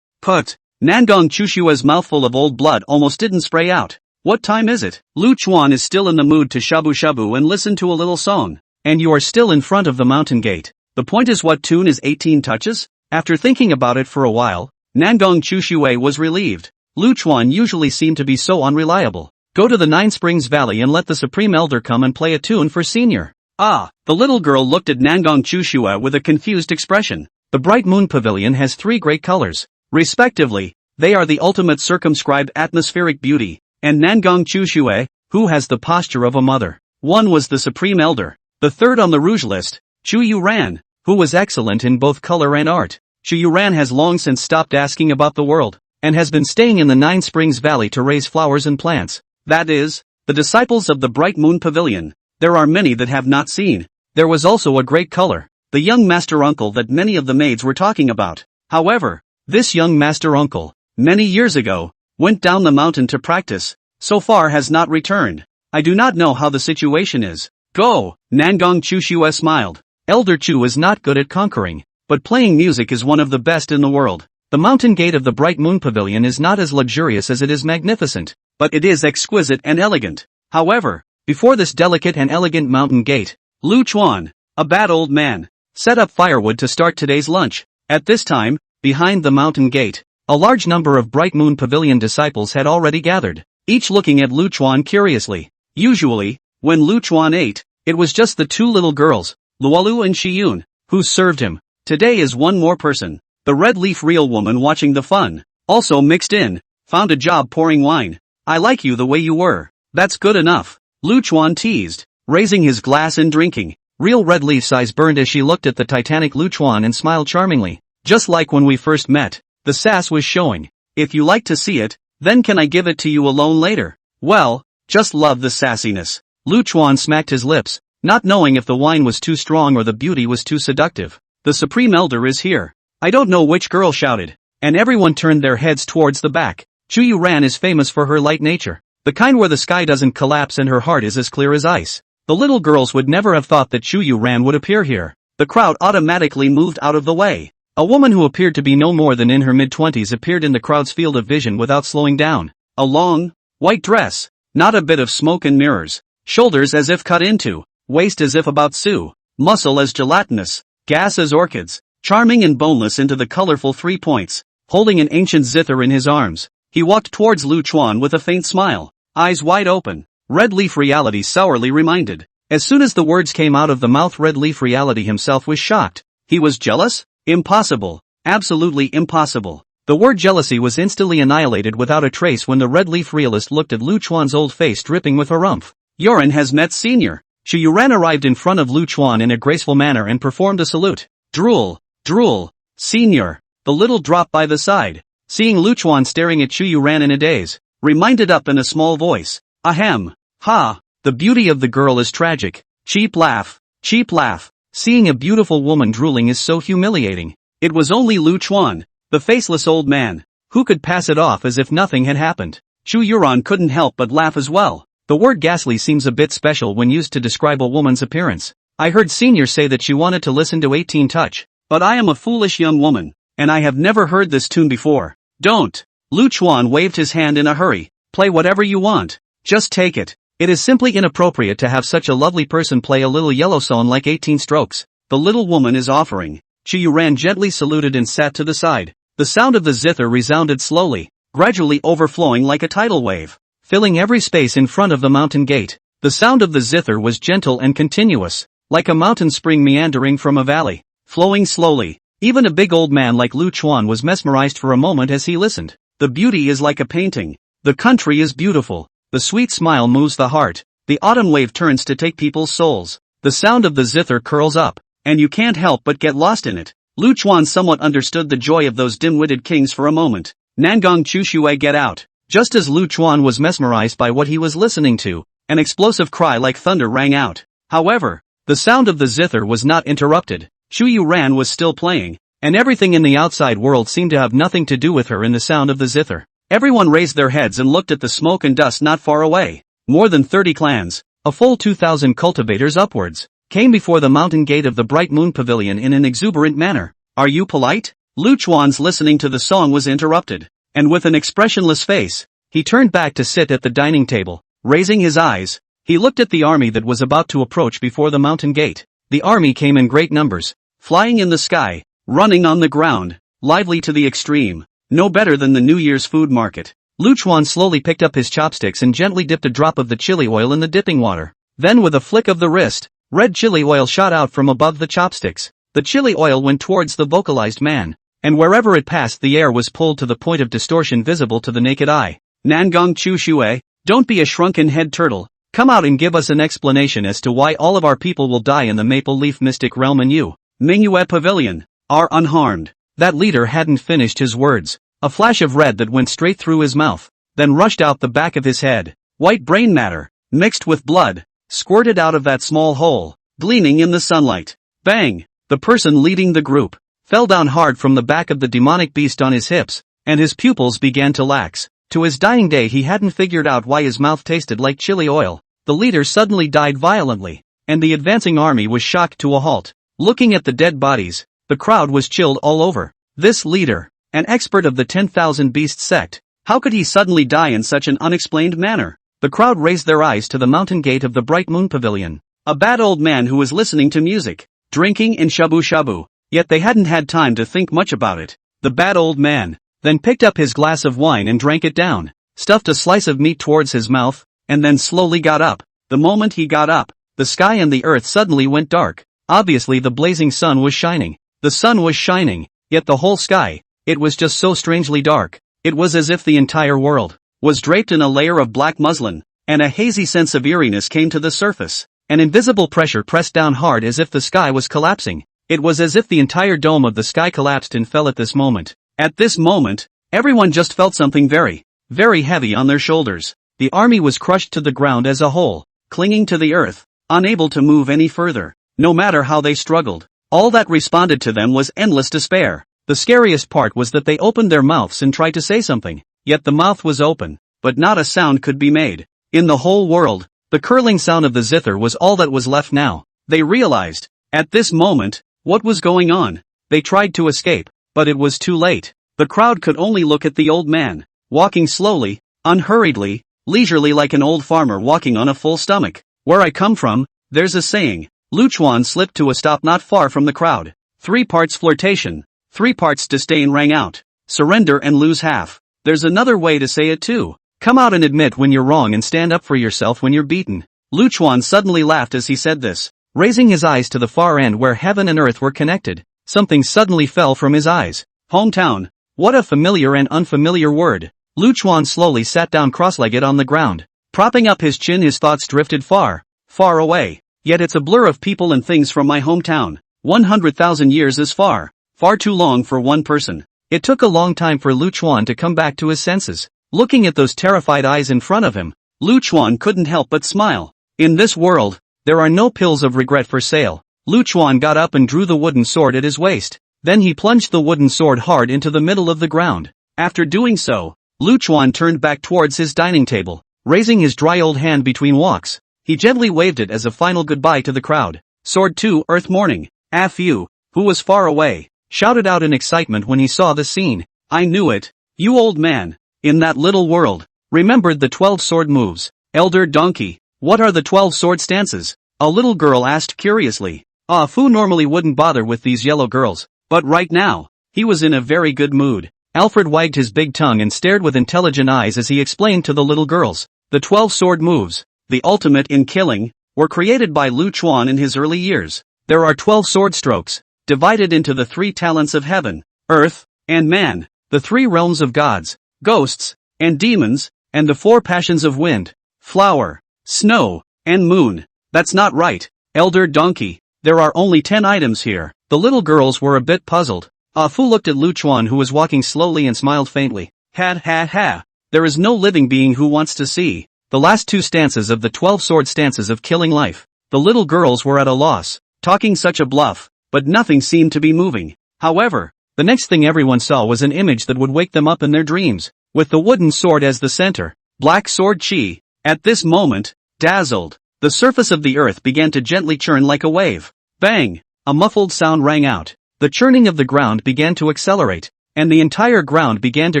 Put. Nangong Chushue's mouthful of old blood almost didn't spray out. What time is it? Lu Chuan is still in the mood to shabu and listen to a little song. And you are still in front of the mountain gate. The point is, what tune is 18 touches? After thinking about it for a while, Nangong Chushue was relieved. Lu Chuan usually seemed to be so unreliable. Go to the Nine Springs Valley and let the Supreme Elder come and play a tune for Senior. The little girl looked at Nangong Chushue with a confused expression. The Bright Moon Pavilion has 3 great colors. Respectively, they are the ultimate circumscribed atmospheric beauty, and Nangong Chushue, who has the posture of a mother. One was the Supreme Elder. The third on the rouge list, Chu Yuran, who was excellent in both color and art. Chu Yuran has long since stopped asking about the world, and has been staying in the Nine Springs Valley to raise flowers and plants. That is, the disciples of the Bright Moon Pavilion. There are many that have not seen. There was also a great color, the young master uncle that many of the maids were talking about. However, this young master uncle, many years ago, went down the mountain to practice, so far has not returned. I do not know how the situation is. Go! Nangong Chushue smiled. Elder Chu is not good at conquering, but playing music is one of the best in the world. The mountain gate of the Bright Moon Pavilion is not as luxurious as it is magnificent, but it is exquisite and elegant. However, before this delicate and elegant mountain gate, Lu Chuan, a bad old man, set up firewood to start today's lunch. At this time, behind the mountain gate, a large number of Bright Moon Pavilion disciples had already gathered. each looking at Lu Chuan curiously. Usually, when Lu Chuan ate, it was just the two little girls, Luolu and Shiyun, who served him. Today is one more person. The red leaf real woman watching the fun. Also mixed in, found a job pouring wine. I like you the way you were. That's good enough. Lu Chuan teased, raising his glass and drinking. Real red leaf's eyes burned as she looked at the titanic Lu Chuan and smiled charmingly. Just like when we first met. The sass was showing. If you like to see it, then can I give it to you alone later? Well, just love the sassiness. Lu Chuan smacked his lips, not knowing if the wine was too strong or the beauty was too seductive. The Supreme Elder is here. I don't know which girl shouted, and everyone turned their heads towards the back. Chu Yuran is famous for her light nature, the kind where the sky doesn't collapse and her heart is as clear as ice. The little girls would never have thought that Chu Yuran would appear here. The crowd automatically moved out of the way. A woman who appeared to be no more than in her mid-20s appeared in the crowd's field of vision without slowing down. A long, white dress, not a bit of smoke and mirrors, shoulders as if cut into, waist as if about Sue, muscle as gelatinous, gas as orchids, charming and boneless into the colorful 3 points, holding an ancient zither in his arms. He walked towards Lu Chuan with a faint smile, eyes wide open. Red Leaf Reality sourly reminded. As soon as the words came out of the mouth, Red Leaf Reality himself was shocked. He was jealous? Impossible. Absolutely impossible. The word jealousy was instantly annihilated without a trace when the Red Leaf Realist looked at Lu Chuan's old face dripping with harumph. Yoren has met Senior. Chu Yuran arrived in front of Lu Chuan in a graceful manner and performed a salute. Drool. Drool. Senior. The little drop by the side. Seeing Lu Chuan staring at Chu Yuran in a daze, reminded up in a small voice. Ahem. Ha. The beauty of the girl is tragic. Cheap laugh. Cheap laugh. Seeing a beautiful woman drooling is so humiliating. It was only Lu Chuan, the faceless old man, who could pass it off as if nothing had happened. Chu Yuran couldn't help but laugh as well. The word ghastly seems a bit special when used to describe a woman's appearance. I heard Senior say that she wanted to listen to 18 Touch. But I am a foolish young woman, and I have never heard this tune before. Don't. Lu Chuan waved his hand in a hurry. Play whatever you want. Just take it. It is simply inappropriate to have such a lovely person play a little yellow song like 18 Strokes. The little woman is offering. Chu Yuran gently saluted and sat to the side. The sound of the zither resounded slowly, gradually overflowing like a tidal wave, filling every space in front of the mountain gate. The sound of the zither was gentle and continuous, like a mountain spring meandering from a valley, flowing slowly. Even a big old man like Lu Chuan was mesmerized for a moment as he listened. The beauty is like a painting. The country is beautiful. The sweet smile moves the heart. The autumn wave turns to take people's souls. The sound of the zither curls up, and you can't help but get lost in it. Lu Chuan somewhat understood the joy of those dim-witted kings for a moment. Nangong Chu Shui, get out. Just as Lu Chuan was mesmerized by what he was listening to, an explosive cry like thunder rang out. However, the sound of the zither was not interrupted. Chu Yuran was still playing, and everything in the outside world seemed to have nothing to do with her in the sound of the zither. Everyone raised their heads and looked at the smoke and dust not far away. More than 30 clans, a full 2,000 cultivators upwards, came before the mountain gate of the Bright Moon Pavilion in an exuberant manner. Are you polite? Lu Chuan's listening to the song was interrupted, and with an expressionless face, he turned back to sit at the dining table. Raising his eyes, he looked at the army that was about to approach before the mountain gate. The army came in great numbers, flying in the sky, running on the ground, lively to the extreme. No better than the New Year's food market. Lu Chuan slowly picked up his chopsticks and gently dipped a drop of the chili oil in the dipping water. Then with a flick of the wrist, red chili oil shot out from above the chopsticks. The chili oil went towards the vocalized man, and wherever it passed the air was pulled to the point of distortion visible to the naked eye. Nangong Chu Shui, don't be a shrunken head turtle. Come out and give us an explanation as to why all of our people will die in the Maple Leaf Mystic Realm and you, Manhwa Pavilion, are unharmed. That leader hadn't finished his words. A flash of red that went straight through his mouth, then rushed out the back of his head. White brain matter, mixed with blood, squirted out of that small hole, gleaming in the sunlight. Bang! The person leading the group fell down hard from the back of the demonic beast on his hips, and his pupils began to lax. To his dying day he hadn't figured out why his mouth tasted like chili oil. The leader suddenly died violently, and the advancing army was shocked to a halt. Looking at the dead bodies, the crowd was chilled all over. This leader, an expert of the 10,000 Beasts sect, how could he suddenly die in such an unexplained manner? The crowd raised their eyes to the mountain gate of the Bright Moon Pavilion. A bad old man who was listening to music, drinking and shabu-shabu, yet they hadn't had time to think much about it. The bad old man then picked up his glass of wine and drank it down. stuffed a slice of meat towards his mouth, and then slowly got up. The moment he got up, the sky and the earth suddenly went dark. Obviously the blazing sun was shining. The sun was shining, yet the whole sky, it was just so strangely dark. It was as if the entire world was draped in a layer of black muslin, and a hazy sense of eeriness came to the surface. An invisible pressure pressed down hard as if the sky was collapsing. It was as if the entire dome of the sky collapsed and fell at this moment. At this moment, everyone just felt something very, very heavy on their shoulders. The army was crushed to the ground as a whole, clinging to the earth, unable to move any further. No matter how they struggled, all that responded to them was endless despair. The scariest part was that they opened their mouths and tried to say something, yet the mouth was open, but not a sound could be made. In the whole world, the curling sound of the zither was all that was left now. They realized, at this moment, what was going on. They tried to escape, but it was too late. The crowd could only look at the old man, walking slowly, unhurriedly, leisurely like an old farmer walking on a full stomach. Where I come from, there's a saying. Luchuan slipped to a stop not far from the crowd. 3 parts flirtation, 3 parts disdain rang out. Surrender and lose half. There's another way to say it too. Come out and admit when you're wrong and stand up for yourself when you're beaten. Luchuan suddenly laughed as he said this. Raising his eyes to the far end where heaven and earth were connected, something suddenly fell from his eyes. Hometown. What a familiar and unfamiliar word. Luchuan slowly sat down cross-legged on the ground. Propping up his chin, his thoughts drifted far, far away. Yet it's a blur of people and things from my hometown. 100,000 years is far, far too long for one person. It took a long time for Luchuan to come back to his senses. Looking at those terrified eyes in front of him, Luchuan couldn't help but smile. In this world, there are no pills of regret for sale. Luchuan got up and drew the wooden sword at his waist. Then he plunged the wooden sword hard into the middle of the ground. After doing so, Luchuan turned back towards his dining table. Raising his dry old hand between walks, he gently waved it as a final goodbye to the crowd. Sword 2 Earth Morning. Fu, who was far away, shouted out in excitement when he saw the scene. I knew it. You old man, in that little world, remembered the 12 sword moves. Elder Donkey, what are the 12 sword stances? A little girl asked curiously. Fu normally wouldn't bother with these yellow girls, but right now, he was in a very good mood. Alfred wagged his big tongue and stared with intelligent eyes as he explained to the little girls. The 12 sword moves, the ultimate in killing, were created by Luchuan in his early years. There are 12 sword strokes, divided into the 3 talents of heaven, earth, and man, the 3 realms of gods, ghosts, and demons, and the 4 passions of wind, flower, snow, and moon. That's not right, Elder Donkey. There are only 10 items here. The little girls were a bit puzzled. Fu looked at Luchuan, who was walking slowly, and smiled faintly. Ha ha ha. There is no living being who wants to see the last 2 stances of the 12 sword stances of killing life. The little girls were at a loss, talking such a bluff, but nothing seemed to be moving. However, the next thing everyone saw was an image that would wake them up in their dreams, with the wooden sword as the center. Black Sword Chi. At this moment, dazzled, the surface of the earth began to gently churn like a wave. Bang! A muffled sound rang out. The churning of the ground began to accelerate, and the entire ground began to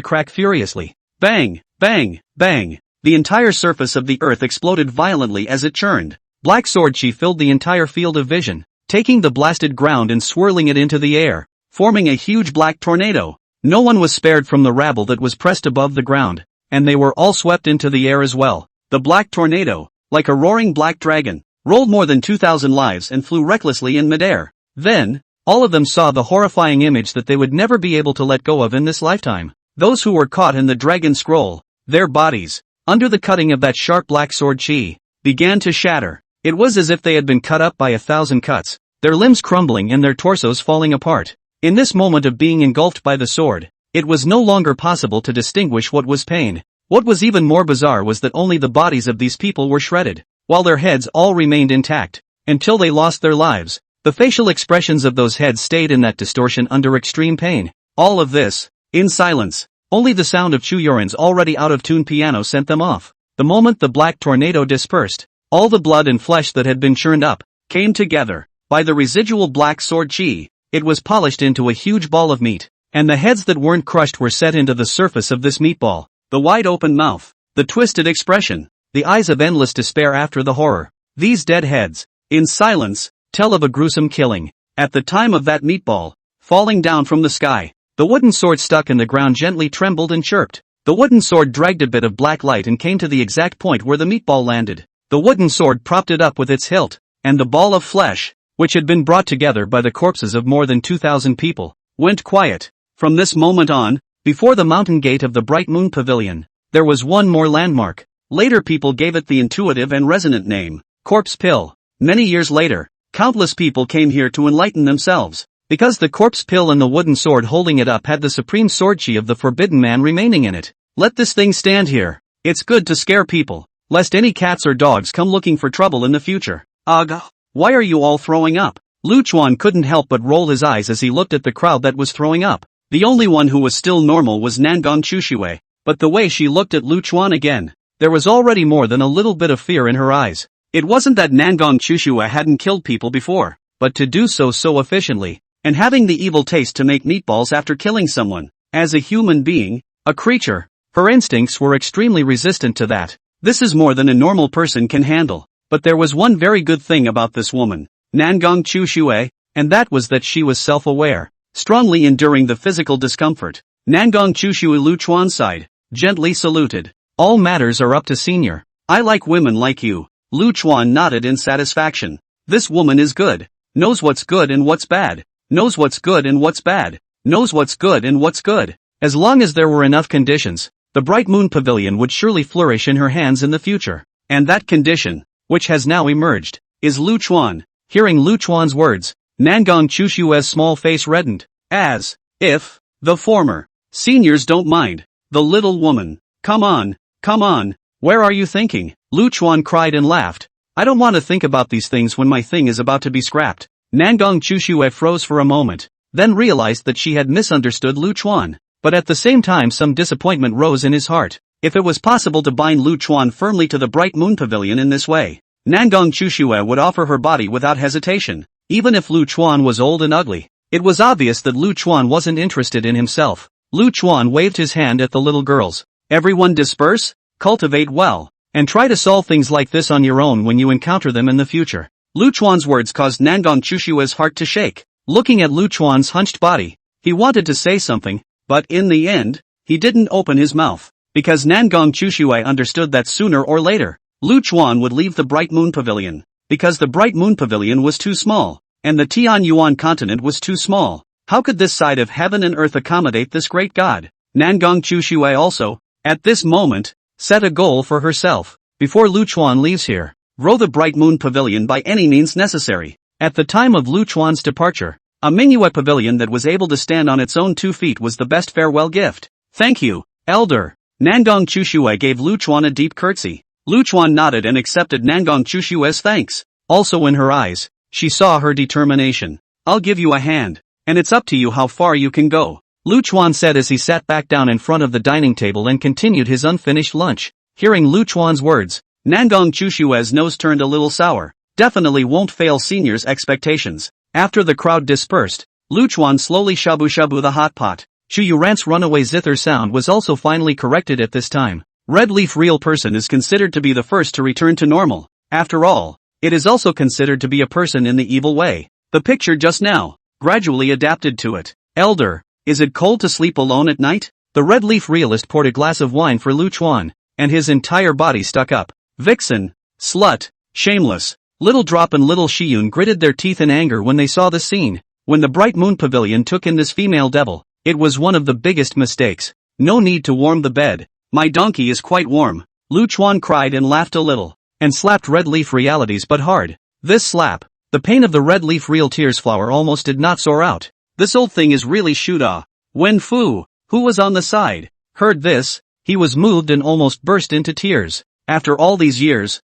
crack furiously. Bang! Bang! Bang! The entire surface of the earth exploded violently as it churned. Black Sword Chi filled the entire field of vision, taking the blasted ground and swirling it into the air, forming a huge black tornado. No one was spared from the rabble that was pressed above the ground, and they were all swept into the air as well. The black tornado, like a roaring black dragon, rolled more than 2,000 lives and flew recklessly in midair. Then, all of them saw the horrifying image that they would never be able to let go of in this lifetime. Those who were caught in the dragon scroll, their bodies, under the cutting of that sharp black sword chi, began to shatter. It was as if they had been cut up by 1,000 cuts, their limbs crumbling and their torsos falling apart. In this moment of being engulfed by the sword, it was no longer possible to distinguish what was pain. What was even more bizarre was that only the bodies of these people were shredded, while their heads all remained intact, until they lost their lives. The facial expressions of those heads stayed in that distortion under extreme pain. All of this, in silence. Only the sound of Chuyoran's already out-of-tune piano sent them off. The moment the black tornado dispersed, all the blood and flesh that had been churned up, came together. By the residual black sword chi, it was polished into a huge ball of meat, and the heads that weren't crushed were set into the surface of this meatball. The wide-open mouth, the twisted expression, the eyes of endless despair after the horror. These dead heads, in silence, tell of a gruesome killing. At the time of that meatball, falling down from the sky, the wooden sword stuck in the ground gently trembled and chirped. The wooden sword dragged a bit of black light and came to the exact point where the meatball landed. The wooden sword propped it up with its hilt, and the ball of flesh, which had been brought together by the corpses of more than 2,000 people, went quiet. From this moment on, before the mountain gate of the Bright Moon Pavilion, there was one more landmark. Later people gave it the intuitive and resonant name, Corpse Pill. Many years later, countless people came here to enlighten themselves, because the corpse pill and the wooden sword holding it up had the supreme sword chi of the forbidden man remaining in it. Let this thing stand here. It's good to scare people, lest any cats or dogs come looking for trouble in the future. Ugh. Why are you all throwing up? Lu Chuan couldn't help but roll his eyes as he looked at the crowd that was throwing up. The only one who was still normal was Nangong Chushue, but the way she looked at Lu Chuan again, there was already more than a little bit of fear in her eyes. It wasn't that Nangong Chushue hadn't killed people before, but to do so efficiently, and having the evil taste to make meatballs after killing someone. As a human being, a creature, her instincts were extremely resistant to that. This is more than a normal person can handle. But there was one very good thing about this woman, Nangong Chushue, and that was that she was self-aware, strongly enduring the physical discomfort. Nangong Chushue Lu Chuan sighed, gently saluted. All matters are up to senior. I like women like you. Lu Chuan nodded in satisfaction. This woman is good. Knows what's good and what's bad. Knows what's good and what's bad. Knows what's good and what's good. As long as there were enough conditions, the Bright Moon Pavilion would surely flourish in her hands in the future. And that condition, which has now emerged, is Lu Chuan. Hearing Lu Chuan's words, Nangong Chushue's small face reddened, as if the former seniors don't mind. The little woman. Come on, where are you thinking? Lu Chuan cried and laughed. I don't want to think about these things when my thing is about to be scrapped. Nangong Chushue froze for a moment, then realized that she had misunderstood Lu Chuan, but at the same time some disappointment rose in his heart. If it was possible to bind Lu Chuan firmly to the Bright Moon Pavilion in this way, Nangong Chushue would offer her body without hesitation. Even if Lu Chuan was old and ugly, it was obvious that Lu Chuan wasn't interested in himself. Lu Chuan waved his hand at the little girls. Everyone disperse, cultivate well, and try to solve things like this on your own when you encounter them in the future. Lu Chuan's words caused Nangong Chushue's heart to shake. Looking at Lu Chuan's hunched body, he wanted to say something, but in the end, he didn't open his mouth. Because Nangong Chushue understood that sooner or later, Lu Chuan would leave the Bright Moon Pavilion. Because the Bright Moon Pavilion was too small, and the Tian Yuan continent was too small. How could this side of heaven and earth accommodate this great god? Nangong Chushue also, at this moment, set a goal for herself. Before Lu Chuan leaves here, grow the Bright Moon Pavilion by any means necessary. At the time of Lu Chuan's departure, a manhwa pavilion that was able to stand on its own 2 feet was the best farewell gift. Thank you, elder. Nangong Chushue gave Lu Chuan a deep curtsy. Lu Chuan nodded and accepted Nangong Chushue's thanks. Also in her eyes, she saw her determination. I'll give you a hand, and it's up to you how far you can go, Lu Chuan said as he sat back down in front of the dining table and continued his unfinished lunch. Hearing Lu Chuan's words, Nangong Chushue's nose turned a little sour. Definitely won't fail seniors' expectations. After the crowd dispersed, Lu Chuan slowly shabu-shabu the hot pot. Chu Yuran's runaway zither sound was also finally corrected at this time. Red Leaf real person is considered to be the first to return to normal. After all, it is also considered to be a person in the evil way. The picture just now, gradually adapted to it. Elder, is it cold to sleep alone at night? The Red Leaf realist poured a glass of wine for Lu Chuan, and his entire body stuck up. Vixen, slut, shameless. Little Drop and Little Shiyun gritted their teeth in anger when they saw the scene. When the Bright Moon Pavilion took in this female devil, it was one of the biggest mistakes. No need to warm the bed. My donkey is quite warm. Lu Chuan cried and laughed a little, and slapped Red Leaf Reality's butt hard. This slap, the pain of the Red Leaf Real Tears flower almost did not soar out. This old thing is really shoot-ah. Wen Fu, who was on the side, heard this, he was moved and almost burst into tears. After all these years,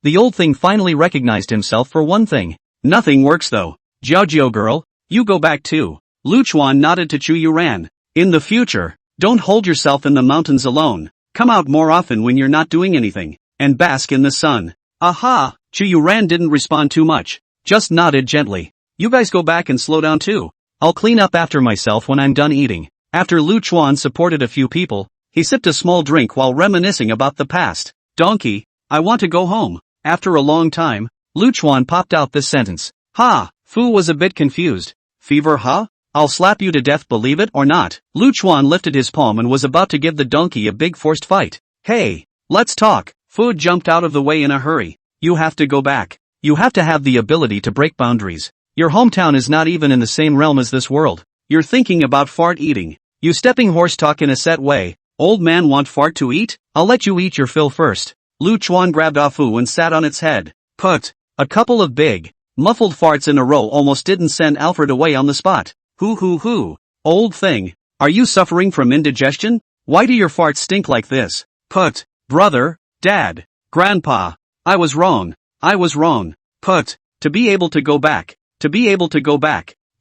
the old thing finally recognized himself for one thing. Nothing works though. Jiao girl, you go back too. Lu Chuan nodded to Chu Yuran. In the future, don't hold yourself in the mountains alone. Come out more often when you're not doing anything, and bask in the sun. Aha! Chu Yuran didn't respond too much, just nodded gently. You guys go back and slow down too. I'll clean up after myself when I'm done eating. After Lu Chuan supported a few people, he sipped a small drink while reminiscing about the past. Donkey, I want to go home. After a long time, Lu Chuan popped out this sentence. Ha! Fu was a bit confused. Fever huh? I'll slap you to death, believe it or not. Lu Chuan lifted his palm and was about to give the donkey a big forced fight. Hey, let's talk. Fu jumped out of the way in a hurry. You have to go back. You have to have the ability to break boundaries. Your hometown is not even in the same realm as this world. You're thinking about fart eating. You stepping horse talk in a set way. Old man want fart to eat? I'll let you eat your fill first. Lu Chuan grabbed Fu and sat on its head. Put. A couple of big, muffled farts in a row almost didn't send Alfred away on the spot. Hoo. Old thing. Are you suffering from indigestion? Why do your farts stink like this? Put. Brother, Dad, Grandpa. I was wrong. Put. To be able to go back.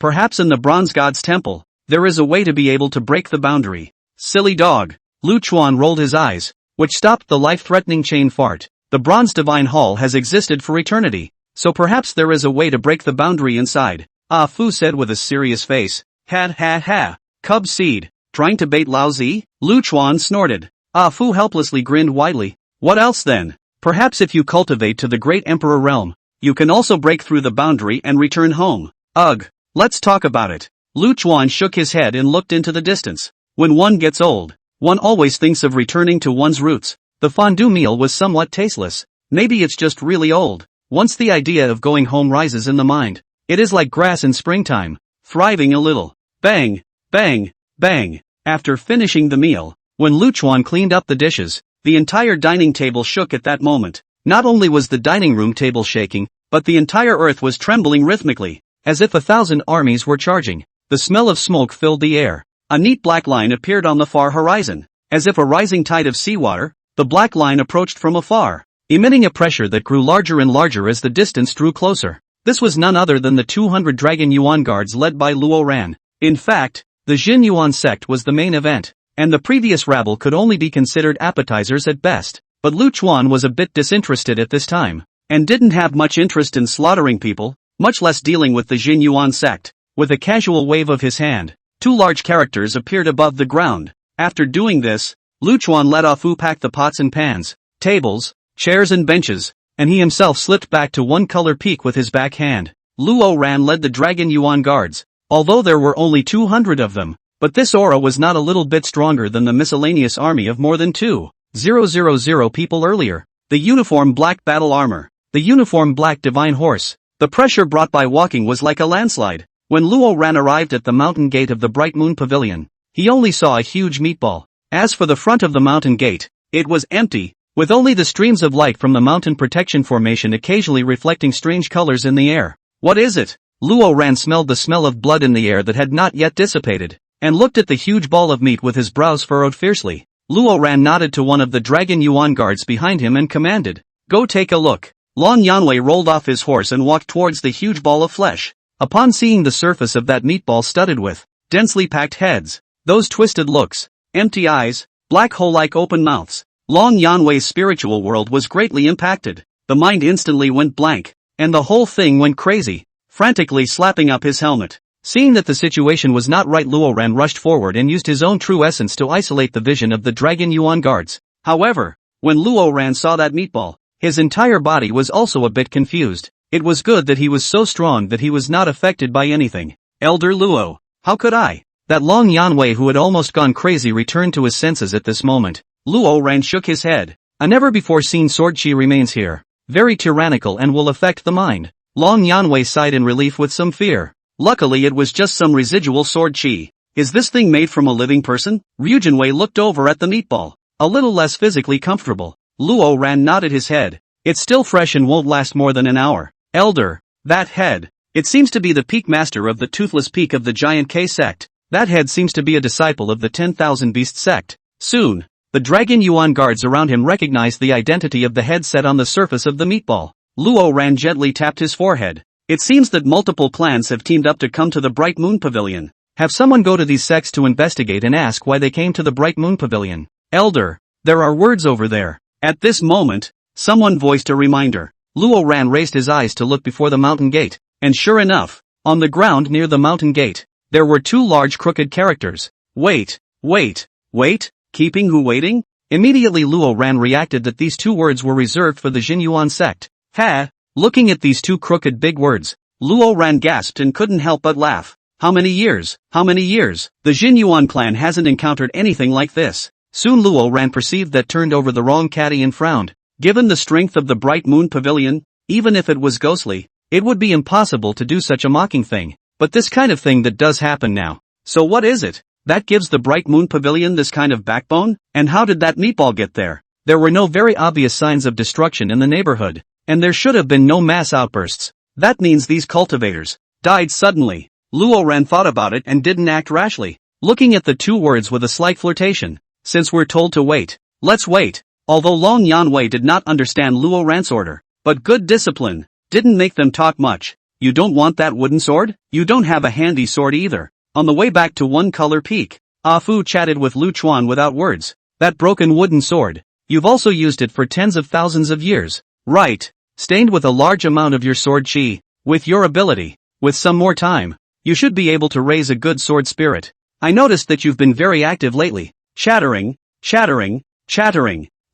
Perhaps in the Bronze God's temple, there is a way to be able to break the boundary. Silly dog. Lu Chuan rolled his eyes, which stopped the life-threatening chain fart. The Bronze Divine Hall has existed for eternity, so perhaps there is a way to break the boundary inside. Fu said with a serious face. Ha. Cub seed. Trying to bait Lao Zi? Lu Chuan snorted. Fu helplessly grinned widely. What else then? Perhaps if you cultivate to the great emperor realm, you can also break through the boundary and return home. Ugh. Let's talk about it. Lu Chuan shook his head and looked into the distance. When one gets old, one always thinks of returning to one's roots. The fondue meal was somewhat tasteless. Maybe it's just really old. Once the idea of going home rises in the mind, it is like grass in springtime, thriving a little. Bang. After finishing the meal, when Lu Chuan cleaned up the dishes, the entire dining table shook at that moment. Not only was the dining room table shaking, but the entire earth was trembling rhythmically, as if 1,000 armies were charging. The smell of smoke filled the air. A neat black line appeared on the far horizon. As if a rising tide of seawater, the black line approached from afar, emitting a pressure that grew larger and larger as the distance drew closer. This was none other than the 200 Dragon Yuan guards led by Luo Ran. In fact, the Jin Yuan sect was the main event, and the previous rabble could only be considered appetizers at best. But Lu Chuan was a bit disinterested at this time, and didn't have much interest in slaughtering people, much less dealing with the Jin Yuan sect. With a casual wave of his hand, 2 large characters appeared above the ground. After doing this, Lu Chuan let Fu pack the pots and pans, tables, chairs and benches, and he himself slipped back to one-color peak with his back hand. Luo Ran led the Dragon Yuan guards, although there were only 200 of them, but this aura was not a little bit stronger than the miscellaneous army of more than 2,000 people earlier. The uniform black battle armor, the uniform black divine horse. The pressure brought by walking was like a landslide. When Luo Ran arrived at the mountain gate of the Bright Moon Pavilion, he only saw a huge meatball. As for the front of the mountain gate, it was empty, with only the streams of light from the mountain protection formation occasionally reflecting strange colors in the air. What is it? Luo Ran smelled the smell of blood in the air that had not yet dissipated, and looked at the huge ball of meat with his brows furrowed fiercely. Luo Ran nodded to one of the Dragon Yuan guards behind him and commanded, "Go take a look." Long Yanwei rolled off his horse and walked towards the huge ball of flesh. Upon seeing the surface of that meatball studded with densely packed heads, those twisted looks, empty eyes, black hole-like open mouths, Long Yanwei's spiritual world was greatly impacted. The mind instantly went blank, and the whole thing went crazy, frantically slapping up his helmet. Seeing that the situation was not right, Luo Ran rushed forward and used his own true essence to isolate the vision of the Dragon Yuan guards. However, when Luo Ran saw that meatball, his entire body was also a bit confused. It was good that he was so strong that he was not affected by anything. Elder Luo, how could I? That Long Yanwei, who had almost gone crazy, returned to his senses at this moment. Luo Ran shook his head. A never-before-seen sword chi remains here, very tyrannical and will affect the mind. Long Yanwei sighed in relief with some fear. Luckily it was just some residual sword chi. Is this thing made from a living person? Ryujinwei looked over at the meatball, a little less physically comfortable. Luo Ran nodded his head. It's still fresh and won't last more than an hour. Elder, that head. It seems to be the peak master of the Toothless Peak of the Giant K sect. That head seems to be a disciple of the 10,000 Beast sect. Soon, the Dragon Yuan guards around him recognized the identity of the head set on the surface of the meatball. Luo Ran gently tapped his forehead. It seems that multiple clans have teamed up to come to the Bright Moon Pavilion. Have someone go to these sects to investigate and ask why they came to the Bright Moon Pavilion. Elder, there are words over there. At this moment, someone voiced a reminder. Luo Ran raised his eyes to look before the mountain gate, and sure enough, on the ground near the mountain gate, there were 2 large crooked characters. Wait, keeping who waiting? Immediately Luo Ran reacted that these 2 words were reserved for the Jin Yuan sect. Ha! Looking at these 2 crooked big words, Luo Ran gasped and couldn't help but laugh. How many years? How many years? The Jinyuan clan hasn't encountered anything like this. Soon Luo Ran perceived that turned over the wrong caddy and frowned. Given the strength of the Bright Moon Pavilion, even if it was ghostly, it would be impossible to do such a mocking thing. But this kind of thing that does happen now. So what is it that gives the Bright Moon Pavilion this kind of backbone? And how did that meatball get there? There were no very obvious signs of destruction in the neighborhood, and there should have been no mass outbursts. That means these cultivators died suddenly. Luo Ran thought about it and didn't act rashly, looking at the two words with a slight flirtation. Since we're told to wait, let's wait. Although Long Yanwei did not understand Luo Ran's order, but good discipline didn't make them talk much. You don't want that wooden sword? You don't have a handy sword either. On the way back to One Color Peak, Ah Fu chatted with Lu Chuan without words. That broken wooden sword. You've also used it for tens of thousands of years. Right. Stained with a large amount of your sword chi. With your ability, with some more time, you should be able to raise a good sword spirit. I noticed that you've been very active lately. Chattering.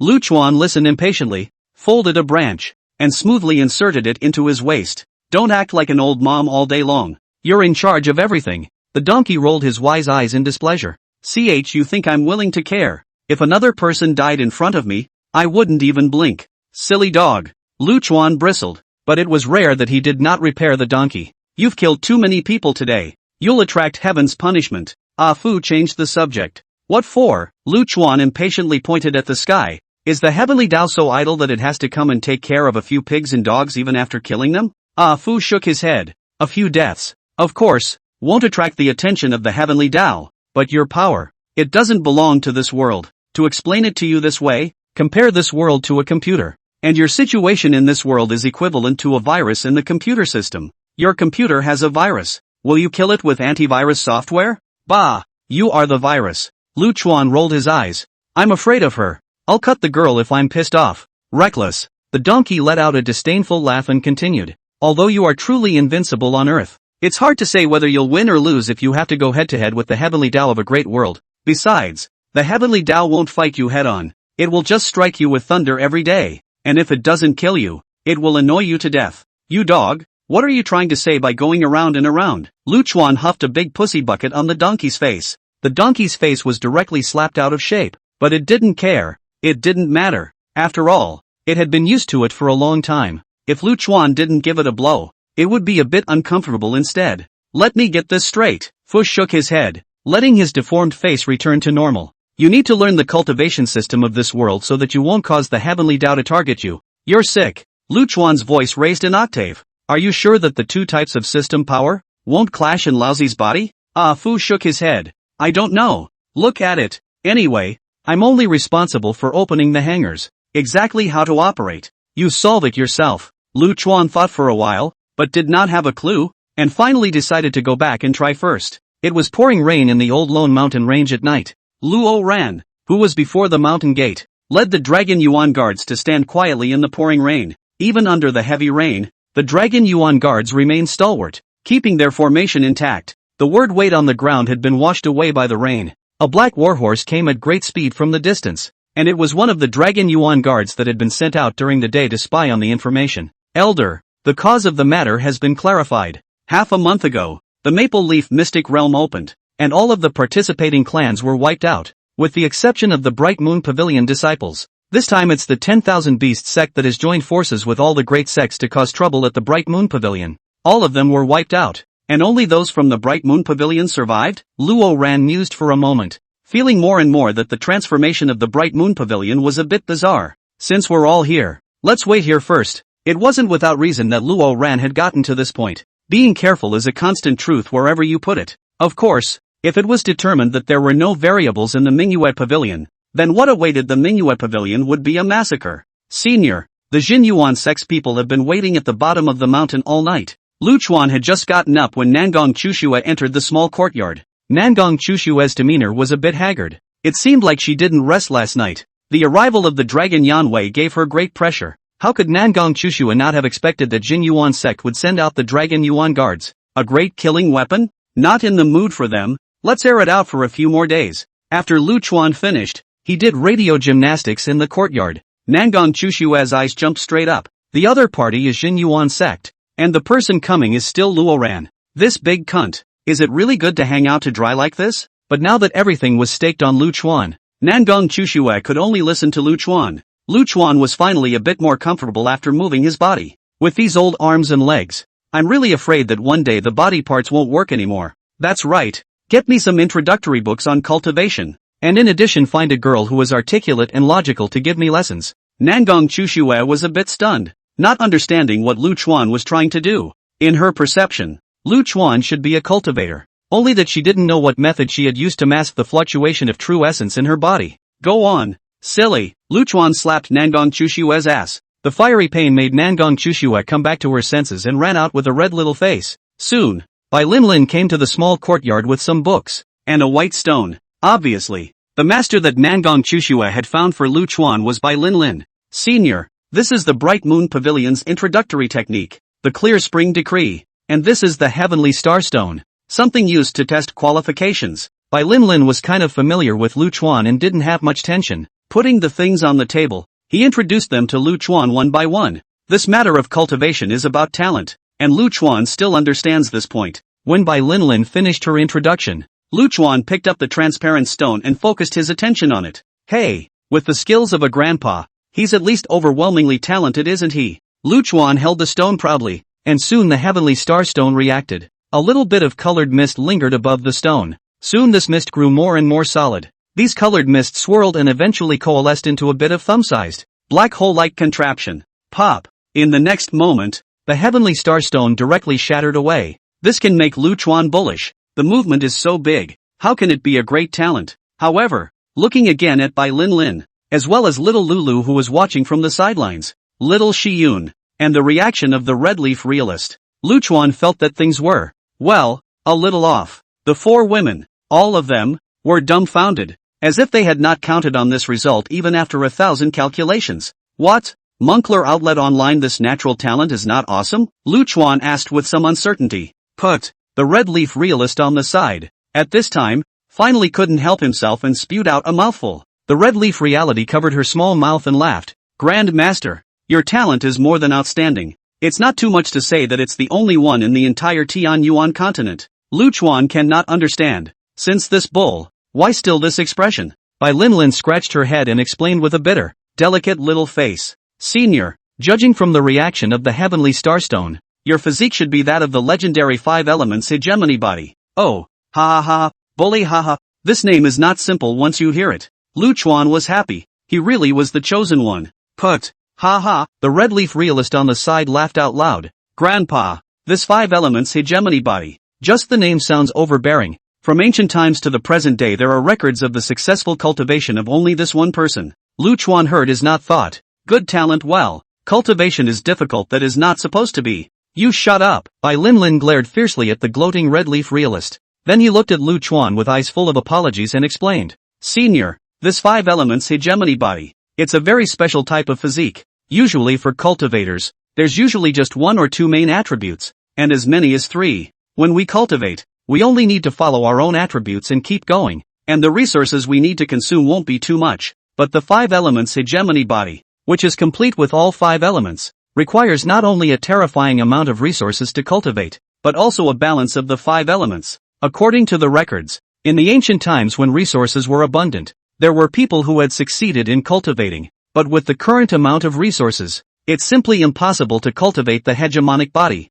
Lu Chuan listened impatiently, folded a branch, and smoothly inserted it into his waist. Don't act like an old mom all day long. You're in charge of everything. The donkey rolled his wise eyes in displeasure. You think I'm willing to care? If another person died in front of me, I wouldn't even blink. Silly dog. Lu Chuan bristled, but it was rare that he did not repair the donkey. You've killed too many people today. You'll attract heaven's punishment. Ah Fu changed the subject. What for? Lu Chuan impatiently pointed at the sky. Is the heavenly Tao so idle that it has to come and take care of a few pigs and dogs even after killing them? Ah Fu shook his head. A few deaths, of course, won't attract the attention of the heavenly Tao, but your power, it doesn't belong to this world. To explain it to you this way, compare this world to a computer. And your situation in this world is equivalent to a virus in the computer system. Your computer has a virus. Will you kill it with antivirus software? Bah! You are the virus. Lu Chuan rolled his eyes. I'm afraid of her. I'll cut the girl if I'm pissed off. Reckless. The donkey let out a disdainful laugh and continued. Although you are truly invincible on Earth, it's hard to say whether you'll win or lose if you have to go head-to-head with the heavenly Tao of a great world. Besides, the heavenly Tao won't fight you head-on. It will just strike you with thunder every day, and if it doesn't kill you, it will annoy you to death. You dog, what are you trying to say by going around and around? Lu Chuan huffed a big pussy bucket on the donkey's face. The donkey's face was directly slapped out of shape, but it didn't care. It didn't matter. After all, it had been used to it for a long time. If Lu Chuan didn't give it a blow, it would be a bit uncomfortable instead. Let me get this straight. Fu shook his head, letting his deformed face return to normal. You need to learn the cultivation system of this world so that you won't cause the heavenly Tao to target you. You're sick. Lu Chuan's voice raised an octave. Are you sure that the two types of system power won't clash in Laozi's body? Ah Fu shook his head. I don't know. Look at it. Anyway, I'm only responsible for opening the hangars. Exactly how to operate. You solve it yourself. Lu Chuan thought for a while, but did not have a clue, and finally decided to go back and try first. It was pouring rain in the old Lone Mountain range at night. Luo Ran, who was before the mountain gate, led the Dragon Yuan guards to stand quietly in the pouring rain. Even under the heavy rain, the Dragon Yuan guards remained stalwart, keeping their formation intact. The word weight on the ground had been washed away by the rain. A black warhorse came at great speed from the distance, and it was one of the Dragon Yuan guards that had been sent out during the day to spy on the information. Elder, the cause of the matter has been clarified. Half a month ago, the Maple Leaf Mystic Realm opened, and all of the participating clans were wiped out, with the exception of the Bright Moon Pavilion disciples. This time it's the 10,000 Beast sect that has joined forces with all the great sects to cause trouble at the Bright Moon Pavilion. All of them were wiped out, and only those from the Bright Moon Pavilion survived? Luo Ran mused for a moment, feeling more and more that the transformation of the Bright Moon Pavilion was a bit bizarre. Since we're all here, let's wait here first. It wasn't without reason that Luo Ran had gotten to this point. Being careful is a constant truth wherever you put it. Of course, if it was determined that there were no variables in the Mingyue Pavilion, then what awaited the Mingyue Pavilion would be a massacre. Senior, the Jinyuan sex people have been waiting at the bottom of the mountain all night. Lu Chuan had just gotten up when Nangong Chushue entered the small courtyard. Nangong Chushue's demeanor was a bit haggard. It seemed like she didn't rest last night. The arrival of the Dragon Yanwei gave her great pressure. How could Nangong Chushue not have expected that Jin Yuan sect would send out the Dragon Yuan guards? A great killing weapon? Not in the mood for them. Let's air it out for a few more days. After Lu Chuan finished, he did radio gymnastics in the courtyard. Nangong Chushue's eyes jumped straight up. The other party is Jin Yuan sect, and the person coming is still Luo Ran. This big cunt. Is it really good to hang out to dry like this? But now that everything was staked on Lu Chuan, Nangong Chushue could only listen to Lu Chuan. Lu Chuan was finally a bit more comfortable after moving his body. With these old arms and legs, I'm really afraid that one day the body parts won't work anymore. That's right. Get me some introductory books on cultivation. And in addition find a girl who was articulate and logical to give me lessons. Nangong Chushue was a bit stunned, not understanding what Lu Chuan was trying to do. In her perception, Lu Chuan should be a cultivator. Only that she didn't know what method she had used to mask the fluctuation of true essence in her body. Go on, silly. Lu Chuan slapped Nangong Chushue's ass. The fiery pain made Nangong Chushue come back to her senses and ran out with a red little face. Soon, Bai Linlin came to the small courtyard with some books. And a white stone. Obviously, the master that Nangong Chushue had found for Lu Chuan was Bai Linlin. Senior, this is the Bright Moon Pavilion's introductory technique, the Clear Spring Decree, and this is the Heavenly Starstone, something used to test qualifications. Bai Linlin was kind of familiar with Lu Chuan and didn't have much tension. Putting the things on the table, he introduced them to Lu Chuan one by one. This matter of cultivation is about talent, and Lu Chuan still understands this point. When Bai Linlin finished her introduction, Lu Chuan picked up the transparent stone and focused his attention on it. Hey, with the skills of a grandpa, he's at least overwhelmingly talented, isn't he? Lu Chuan held the stone proudly, and soon the Heavenly Starstone reacted. A little bit of colored mist lingered above the stone. Soon this mist grew more and more solid. These colored mists swirled and eventually coalesced into a bit of thumb-sized, black hole-like contraption. Pop! In the next moment, the Heavenly Starstone directly shattered away. This can make Lu Chuan bullish. The movement is so big, how can it be a great talent? However, looking again at Bai Linlin, as well as little Lulu who was watching from the sidelines, little Shiyun, and the reaction of the Red Leaf realist, Lu Chuan felt that things were, well, a little off. The four women, all of them, were dumbfounded, as if they had not counted on this result even after 1,000 calculations. What? Moncler Outlet Online, this natural talent is not awesome? Lu Chuan asked with some uncertainty. Put the Red Leaf realist on the side. At this time, finally couldn't help himself and spewed out a mouthful. The Red Leaf reality covered her small mouth and laughed. Grand Master, your talent is more than outstanding. It's not too much to say that it's the only one in the entire Tianyuan continent. Lu Chuan cannot understand. Since this bull, why still this expression? Bai Linlin scratched her head and explained with a bitter, delicate little face. Senior, judging from the reaction of the Heavenly Starstone, your physique should be that of the legendary 5 elements hegemony body. Oh, ha ha ha, bully ha ha, this name is not simple once you hear it. Lu Chuan was happy, he really was the chosen one. Put, ha ha, the Red Leaf realist on the side laughed out loud. Grandpa, this 5 elements hegemony body, just the name sounds overbearing. From ancient times to the present day there are records of the successful cultivation of only this one person. Lu Chuan heard is not thought. Good talent, well, cultivation is difficult, that is not supposed to be. You shut up. Bai Linlin glared fiercely at the gloating Red Leaf realist. Then he looked at Lu Chuan with eyes full of apologies and explained. Senior, this 5 elements hegemony body, it's a very special type of physique. Usually for cultivators, there's usually just 1 or 2 main attributes, and as many as 3. When we cultivate, we only need to follow our own attributes and keep going, and the resources we need to consume won't be too much. But the 5 elements hegemony body, which is complete with all 5 elements, requires not only a terrifying amount of resources to cultivate, but also a balance of the 5 elements. According to the records, in the ancient times when resources were abundant, there were people who had succeeded in cultivating, but with the current amount of resources, it's simply impossible to cultivate the hegemonic body.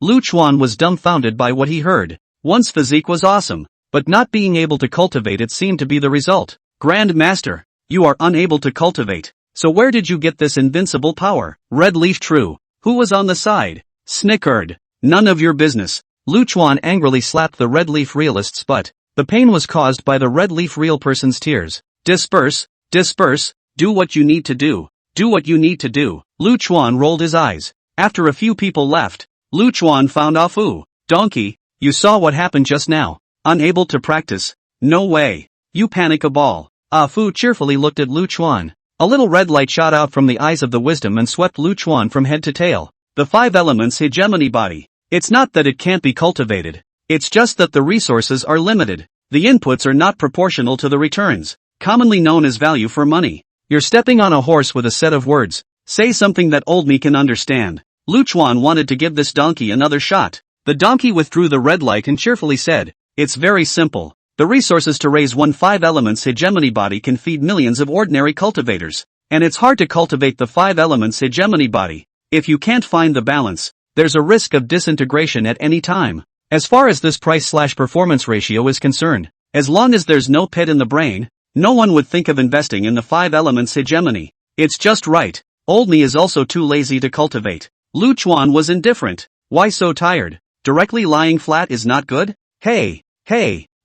Lu Chuan was dumbfounded by what he heard. One's physique was awesome, but not being able to cultivate it seemed to be the result. Grand Master, you are unable to cultivate. So where did you get this invincible power? Red Leaf True, who was on the side, snickered. None of your business. Lu Chuan angrily slapped the Red Leaf realist's butt. The pain was caused by the Red Leaf real person's tears. Disperse, disperse, do what you need to do. Do what you need to do. Lu Chuan rolled his eyes. After a few people left, Lu Chuan found Afu. Donkey, you saw what happened just now. Unable to practice? No way. You panic a ball. Afu cheerfully looked at Lu Chuan. A little red light shot out from the eyes of the wisdom and swept Lu Chuan from head to tail. The 5 elements hegemony body. It's not that it can't be cultivated. It's just that the resources are limited. The inputs are not proportional to the returns, commonly known as value for money. You're stepping on a horse with a set of words. Say something that old me can understand. Lu Chuan wanted to give this donkey another shot. The donkey withdrew the red light and cheerfully said, "It's very simple. The resources to raise one 5 elements hegemony body can feed millions of ordinary cultivators. And it's hard to cultivate the 5 elements hegemony body. If you can't find the balance, there's a risk of disintegration at any time. As far as this price/performance ratio is concerned, as long as there's no pit in the brain, no one would think of investing in the 5 elements hegemony. It's just right. Old me is also too lazy to cultivate." Lu Chuan was indifferent. Why so tired? Directly lying flat is not good? Hey,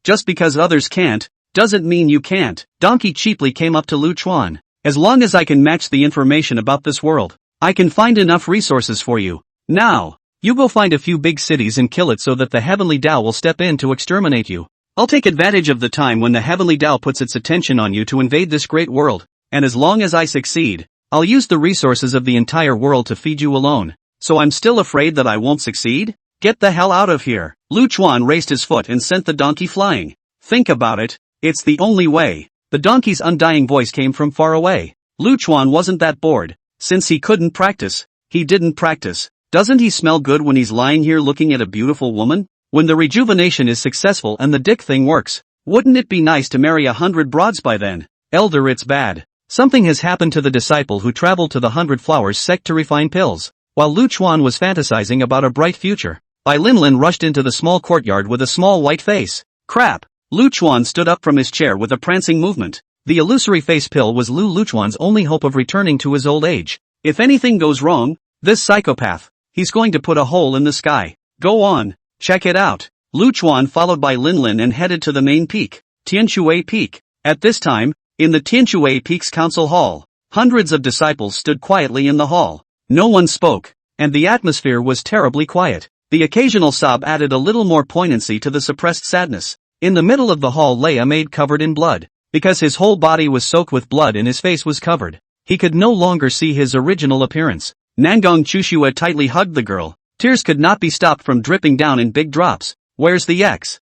just because others can't, doesn't mean you can't. Donkey cheaply came up to Lu Chuan. "As long as I can match the information about this world, I can find enough resources for you. Now, you go find a few big cities and kill it so that the Heavenly Tao will step in to exterminate you. I'll take advantage of the time when the Heavenly Tao puts its attention on you to invade this great world, and as long as I succeed, I'll use the resources of the entire world to feed you alone. So I'm still afraid that I won't succeed? Get the hell out of here." Lu Chuan raised his foot and sent the donkey flying. "Think about it, it's the only way." The donkey's undying voice came from far away. Lu Chuan wasn't that bored. Since he couldn't practice, he didn't practice. Doesn't he smell good when he's lying here looking at a beautiful woman? When the rejuvenation is successful and the dick thing works, wouldn't it be nice to marry 100 broads by then? Elder, it's bad. Something has happened to the disciple who traveled to the 100 Flowers sect to refine pills. While Lu Chuan was fantasizing about a bright future, Bai Linlin rushed into the small courtyard with a small white face. Crap! Lu Chuan stood up from his chair with a prancing movement. The illusory face pill was Lu Chuan's only hope of returning to his old age. If anything goes wrong, this psychopath, he's going to put a hole in the sky. Go on, check it out. Lu Chuan followed Bai Linlin and headed to the main peak, Tianshui Peak. At this time, in the Tianshui Peak's council hall, hundreds of disciples stood quietly in the hall. No one spoke, and the atmosphere was terribly quiet. The occasional sob added a little more poignancy to the suppressed sadness. In the middle of the hall lay a maid covered in blood. Because his whole body was soaked with blood and his face was covered, he could no longer see his original appearance. Nangong Chushua tightly hugged the girl. Tears could not be stopped from dripping down in big drops. "Where's the X?"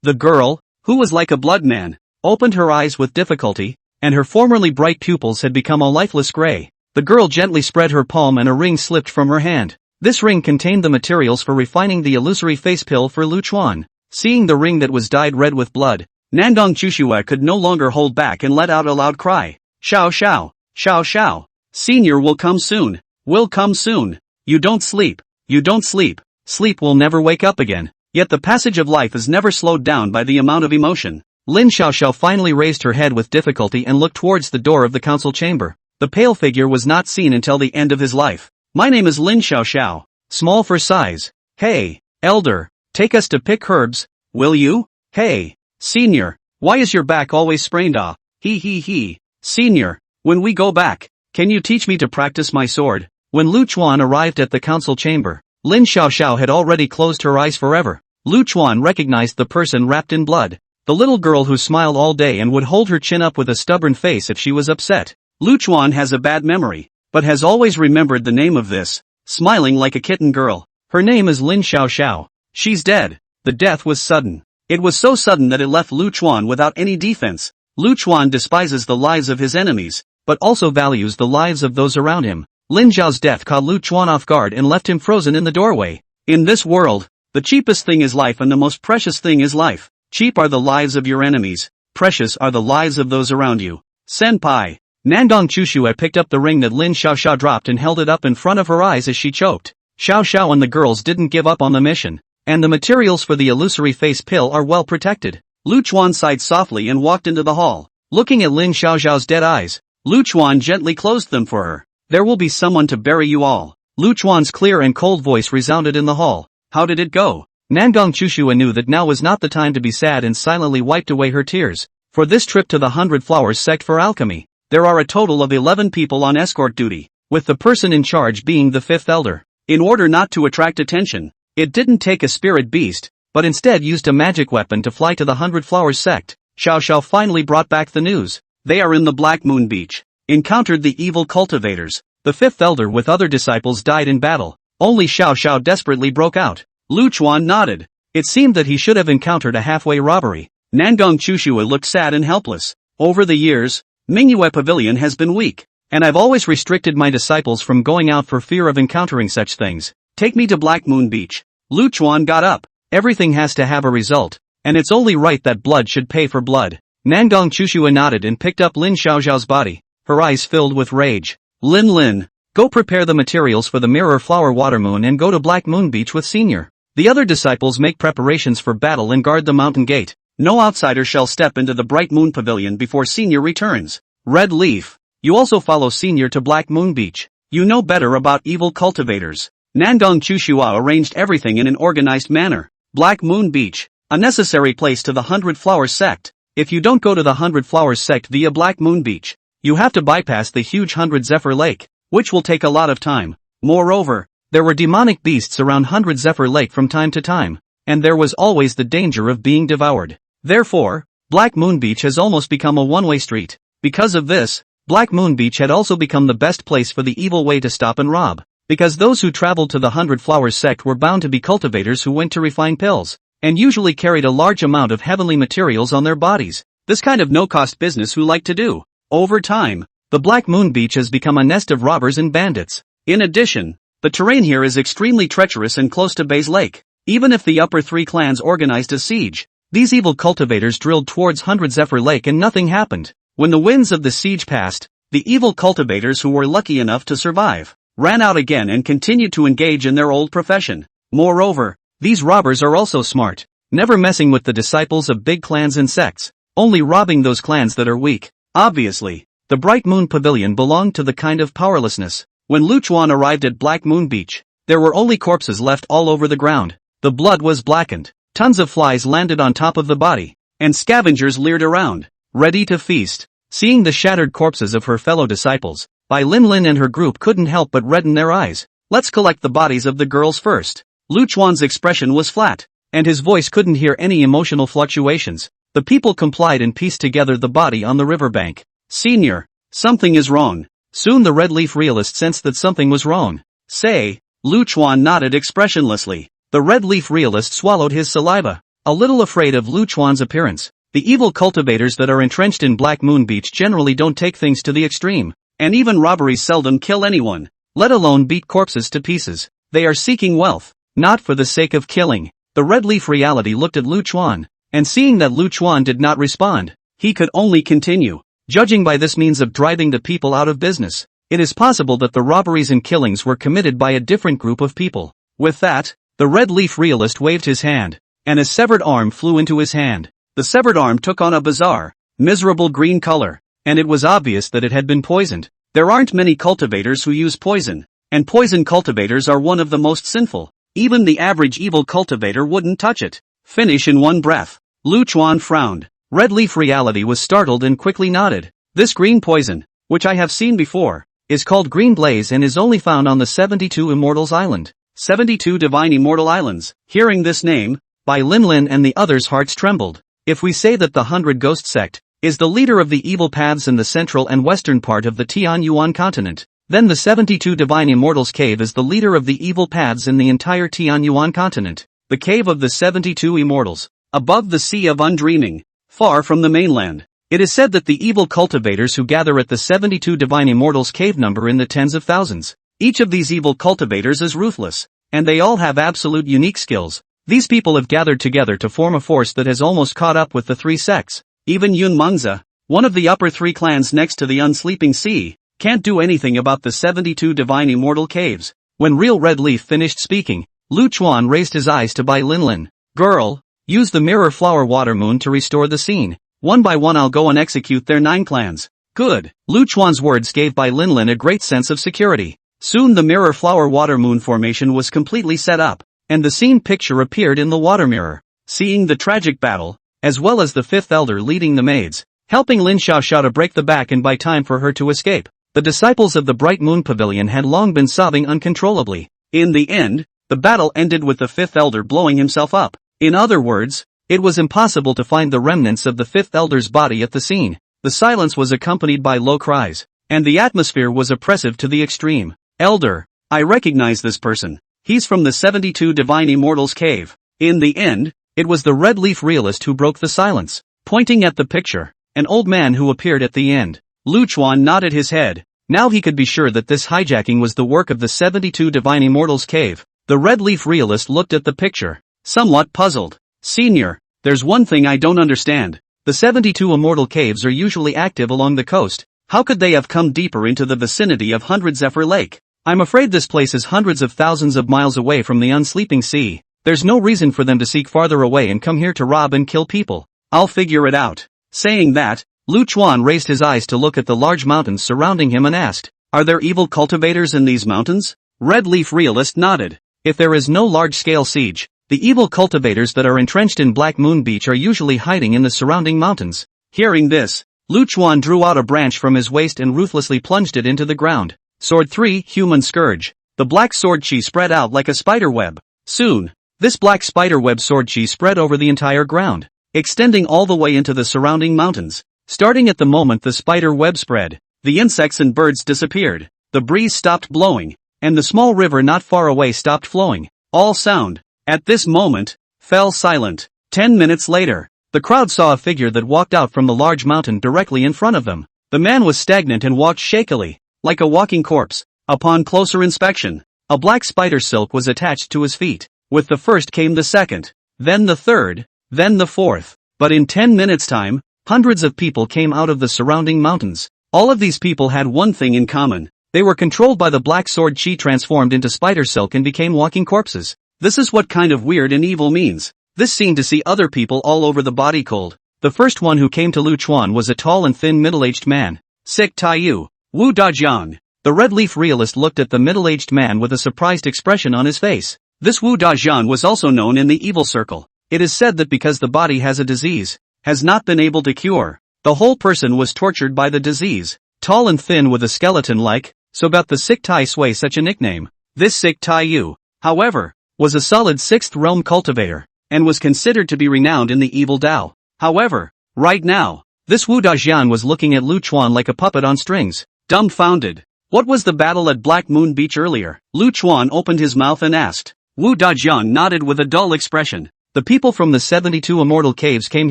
The girl, who was like a blood man, opened her eyes with difficulty, and her formerly bright pupils had become a lifeless gray. The girl gently spread her palm and a ring slipped from her hand. This ring contained the materials for refining the illusory face pill for Lu Chuan. Seeing the ring that was dyed red with blood, Nandong Chushua could no longer hold back and let out a loud cry. "Xiao xiao, xiao xiao. Senior will come soon. Will come soon. You don't sleep. You don't sleep. Sleep will never wake up again." Yet the passage of life is never slowed down by the amount of emotion. Lin Xiaoxiao finally raised her head with difficulty and looked towards the door of the council chamber. The pale figure was not seen until the end of his life. "My name is Lin Xiaoxiao. Small for size. Hey, elder, take us to pick herbs, will you? Hey, senior, why is your back always sprained? Ah, he. Senior, when we go back, can you teach me to practice my sword?" When Lu Chuan arrived at the council chamber, Lin Xiaoxiao had already closed her eyes forever. Lu Chuan recognized the person wrapped in blood. The little girl who smiled all day and would hold her chin up with a stubborn face if she was upset. Lu Chuan has a bad memory, but has always remembered the name of this, smiling like a kitten girl. Her name is Lin Xiaoxiao. She's dead. The death was sudden. It was so sudden that it left Lu Chuan without any defense. Lu Chuan despises the lives of his enemies, but also values the lives of those around him. Lin Zhao's death caught Lu Chuan off guard and left him frozen in the doorway. In this world, the cheapest thing is life and the most precious thing is life. Cheap are the lives of your enemies, precious are the lives of those around you. Senpai. Nandong Chushua picked up the ring that Lin Xiaoxiao dropped and held it up in front of her eyes as she choked. Xiaoxiao and the girls didn't give up on the mission, and the materials for the illusory face pill are well protected. Lu Chuan sighed softly and walked into the hall. Looking at Lin Xiaoxiao's dead eyes, Lu Chuan gently closed them for her. "There will be someone to bury you all." Lu Chuan's clear and cold voice resounded in the hall. How did it go? Nangong Chushua knew that now was not the time to be sad and silently wiped away her tears. For this trip to the 100 Flowers sect for alchemy, there are a total of 11 people on escort duty, with the person in charge being the 5th elder. In order not to attract attention, it didn't take a spirit beast, but instead used a magic weapon to fly to the 100 Flowers sect. Xiaoxiao finally brought back the news. They are in the Black Moon Beach. Encountered the evil cultivators. The 5th elder with other disciples died in battle. Only Xiaoxiao desperately broke out. Lu Chuan nodded. It seemed that he should have encountered a halfway robbery. Nangong Chushua looked sad and helpless. Over the years, Manhwa Pavilion has been weak, and I've always restricted my disciples from going out for fear of encountering such things. Take me to Black Moon Beach. Lu Chuan got up. Everything has to have a result, and it's only right that blood should pay for blood. Nangong Chushua nodded and picked up Lin Xiaoxiao's body, her eyes filled with rage. Lin, go prepare the materials for the mirror flower water moon and go to Black Moon Beach with Senior. The other disciples make preparations for battle and guard the mountain gate. No outsider shall step into the Bright Moon Pavilion before Senior returns. Red Leaf, you also follow Senior to Black Moon Beach. You know better about evil cultivators. Nangong Chushua arranged everything in an organized manner. Black Moon Beach, a necessary place to the 100 Flowers sect. If you don't go to the 100 Flowers sect via Black Moon Beach, you have to bypass the huge 100 Zephyr Lake, which will take a lot of time. Moreover, there were demonic beasts around 100 Zephyr Lake from time to time, and there was always the danger of being devoured. Therefore, Black Moon Beach has almost become a one-way street. Because of this, Black Moon Beach had also become the best place for the evil way to stop and rob. Because those who traveled to the 100 Flowers sect were bound to be cultivators who went to refine pills, and usually carried a large amount of heavenly materials on their bodies. This kind of no-cost business who like to do. Over time, the Black Moon Beach has become a nest of robbers and bandits. In addition, the terrain here is extremely treacherous and close to Bay's Lake. Even if the upper three clans organized a siege, these evil cultivators drilled towards 100 Zephyr Lake and nothing happened. When the winds of the siege passed, the evil cultivators who were lucky enough to survive ran out again and continued to engage in their old profession. Moreover, these robbers are also smart, never messing with the disciples of big clans and sects, only robbing those clans that are weak. Obviously, the Bright Moon Pavilion belonged to the kind of powerlessness. When Lu Chuan arrived at Black Moon Beach, there were only corpses left all over the ground. The blood was blackened, tons of flies landed on top of the body, and scavengers leered around, ready to feast. Seeing the shattered corpses of her fellow disciples, Bai Lin and her group couldn't help but redden their eyes. Let's collect the bodies of the girls first. Lu Chuan's expression was flat, and his voice couldn't hear any emotional fluctuations. The people complied and pieced together the body on the riverbank. Senior, something is wrong. Soon the Red Leaf realist sensed that something was wrong. Say, Lu Chuan nodded expressionlessly. The Red Leaf realist swallowed his saliva, a little afraid of Lu Chuan's appearance. The evil cultivators that are entrenched in Black Moon Beach generally don't take things to the extreme, and even robberies seldom kill anyone, let alone beat corpses to pieces. They are seeking wealth, not for the sake of killing. The Red Leaf reality looked at Lu Chuan, and seeing that Lu Chuan did not respond, he could only continue. Judging by this means of driving the people out of business, it is possible that the robberies and killings were committed by a different group of people. With that, the Red Leaf realist waved his hand, and a severed arm flew into his hand. The severed arm took on a bizarre, miserable green color, and it was obvious that it had been poisoned. There aren't many cultivators who use poison, and poison cultivators are one of the most sinful. Even the average evil cultivator wouldn't touch it. Finish in one breath. Lu Chuan frowned. Red Leaf reality was startled and quickly nodded. This green poison, which I have seen before, is called Green Blaze and is only found on the 72 Immortals Island. 72 Divine Immortal Islands. Hearing this name, Bai Lin and the others' hearts trembled. If we say that the 100 Ghost Sect is the leader of the evil paths in the central and western part of the Tianyuan continent, then the 72 Divine Immortals Cave is the leader of the evil paths in the entire Tianyuan continent. The Cave of the 72 Immortals, above the Sea of Undreaming, far from the mainland. It is said that the evil cultivators who gather at the 72 Divine Immortals Cave number in the tens of thousands. Each of these evil cultivators is ruthless, and they all have absolute unique skills. These people have gathered together to form a force that has almost caught up with the three sects. Even Yun Mengzi, one of the upper three clans next to the Unsleeping Sea, can't do anything about the 72 Divine Immortal Caves. When Real Red Leaf finished speaking, Lu Chuan raised his eyes to Bai Lin. Girl, use the mirror flower water moon to restore the scene. One by one I'll go and execute their 9 clans. Good. Lu Chuan's words gave Bai Lin a great sense of security. Soon the mirror flower water moon formation was completely set up, and the scene picture appeared in the water mirror. Seeing the tragic battle, as well as the fifth elder leading the maids, helping Lin Xiaoxiao to break the back and buy time for her to escape, the disciples of the Bright Moon Pavilion had long been sobbing uncontrollably. In the end, the battle ended with the fifth elder blowing himself up. In other words, it was impossible to find the remnants of the fifth elder's body at the scene. The silence was accompanied by low cries, and the atmosphere was oppressive to the extreme. Elder, I recognize this person. He's from the 72 Divine Immortals Cave. In the end, it was the Red Leaf realist who broke the silence, pointing at the picture, an old man who appeared at the end. Lu Chuan nodded his head. Now he could be sure that this hijacking was the work of the 72 Divine Immortals Cave. The red leaf realist looked at the picture, somewhat puzzled. Senior, there's one thing I don't understand. The 72 immortal caves are usually active along the coast. How could they have come deeper into the vicinity of Hundred Zephyr Lake? I'm afraid this place is hundreds of thousands of miles away from the unsleeping sea. There's no reason for them to seek farther away and come here to rob and kill people. I'll figure it out. Saying that, Lu Chuan raised his eyes to look at the large mountains surrounding him and asked, are there evil cultivators in these mountains? Red leaf realist nodded. If there is no large-scale siege, the evil cultivators that are entrenched in Black Moon Beach are usually hiding in the surrounding mountains. Hearing this, Lu Chuan drew out a branch from his waist and ruthlessly plunged it into the ground. Sword 3, Human Scourge. The black sword chi spread out like a spider web. Soon, this black spider web sword chi spread over the entire ground, extending all the way into the surrounding mountains. Starting at the moment the spider web spread, the insects and birds disappeared, the breeze stopped blowing, and the small river not far away stopped flowing. All sound, at this moment, fell silent. 10 minutes later, the crowd saw a figure that walked out from the large mountain directly in front of them. The man was stagnant and walked shakily, like a walking corpse. Upon closer inspection, a black spider silk was attached to his feet. With the first came the second, then the third, then the fourth. But in 10 minutes' time, hundreds of people came out of the surrounding mountains. All of these people had one thing in common. They were controlled by the black sword chi, transformed into spider silk and became walking corpses. This is what kind of weird and evil means. This scene to see other people all over the body cold. The first one who came to Lu Chuan was a tall and thin middle-aged man. Sick Taiyu. Wu Dajiang. The red leaf realist looked at the middle-aged man with a surprised expression on his face. This Wu Dajiang was also known in the evil circle. It is said that because the body has a disease, has not been able to cure, the whole person was tortured by the disease. Tall and thin with a skeleton-like, so got the Sick Tai Sui such a nickname. This Sick Taiyu, however, was a solid 6th realm cultivator, and was considered to be renowned in the evil Dao. However, right now, this Wu Dajiang was looking at Lu Chuan like a puppet on strings, dumbfounded. What was the battle at Black Moon Beach earlier? Lu Chuan opened his mouth and asked. Wu Dajiang nodded with a dull expression. The people from the 72 immortal caves came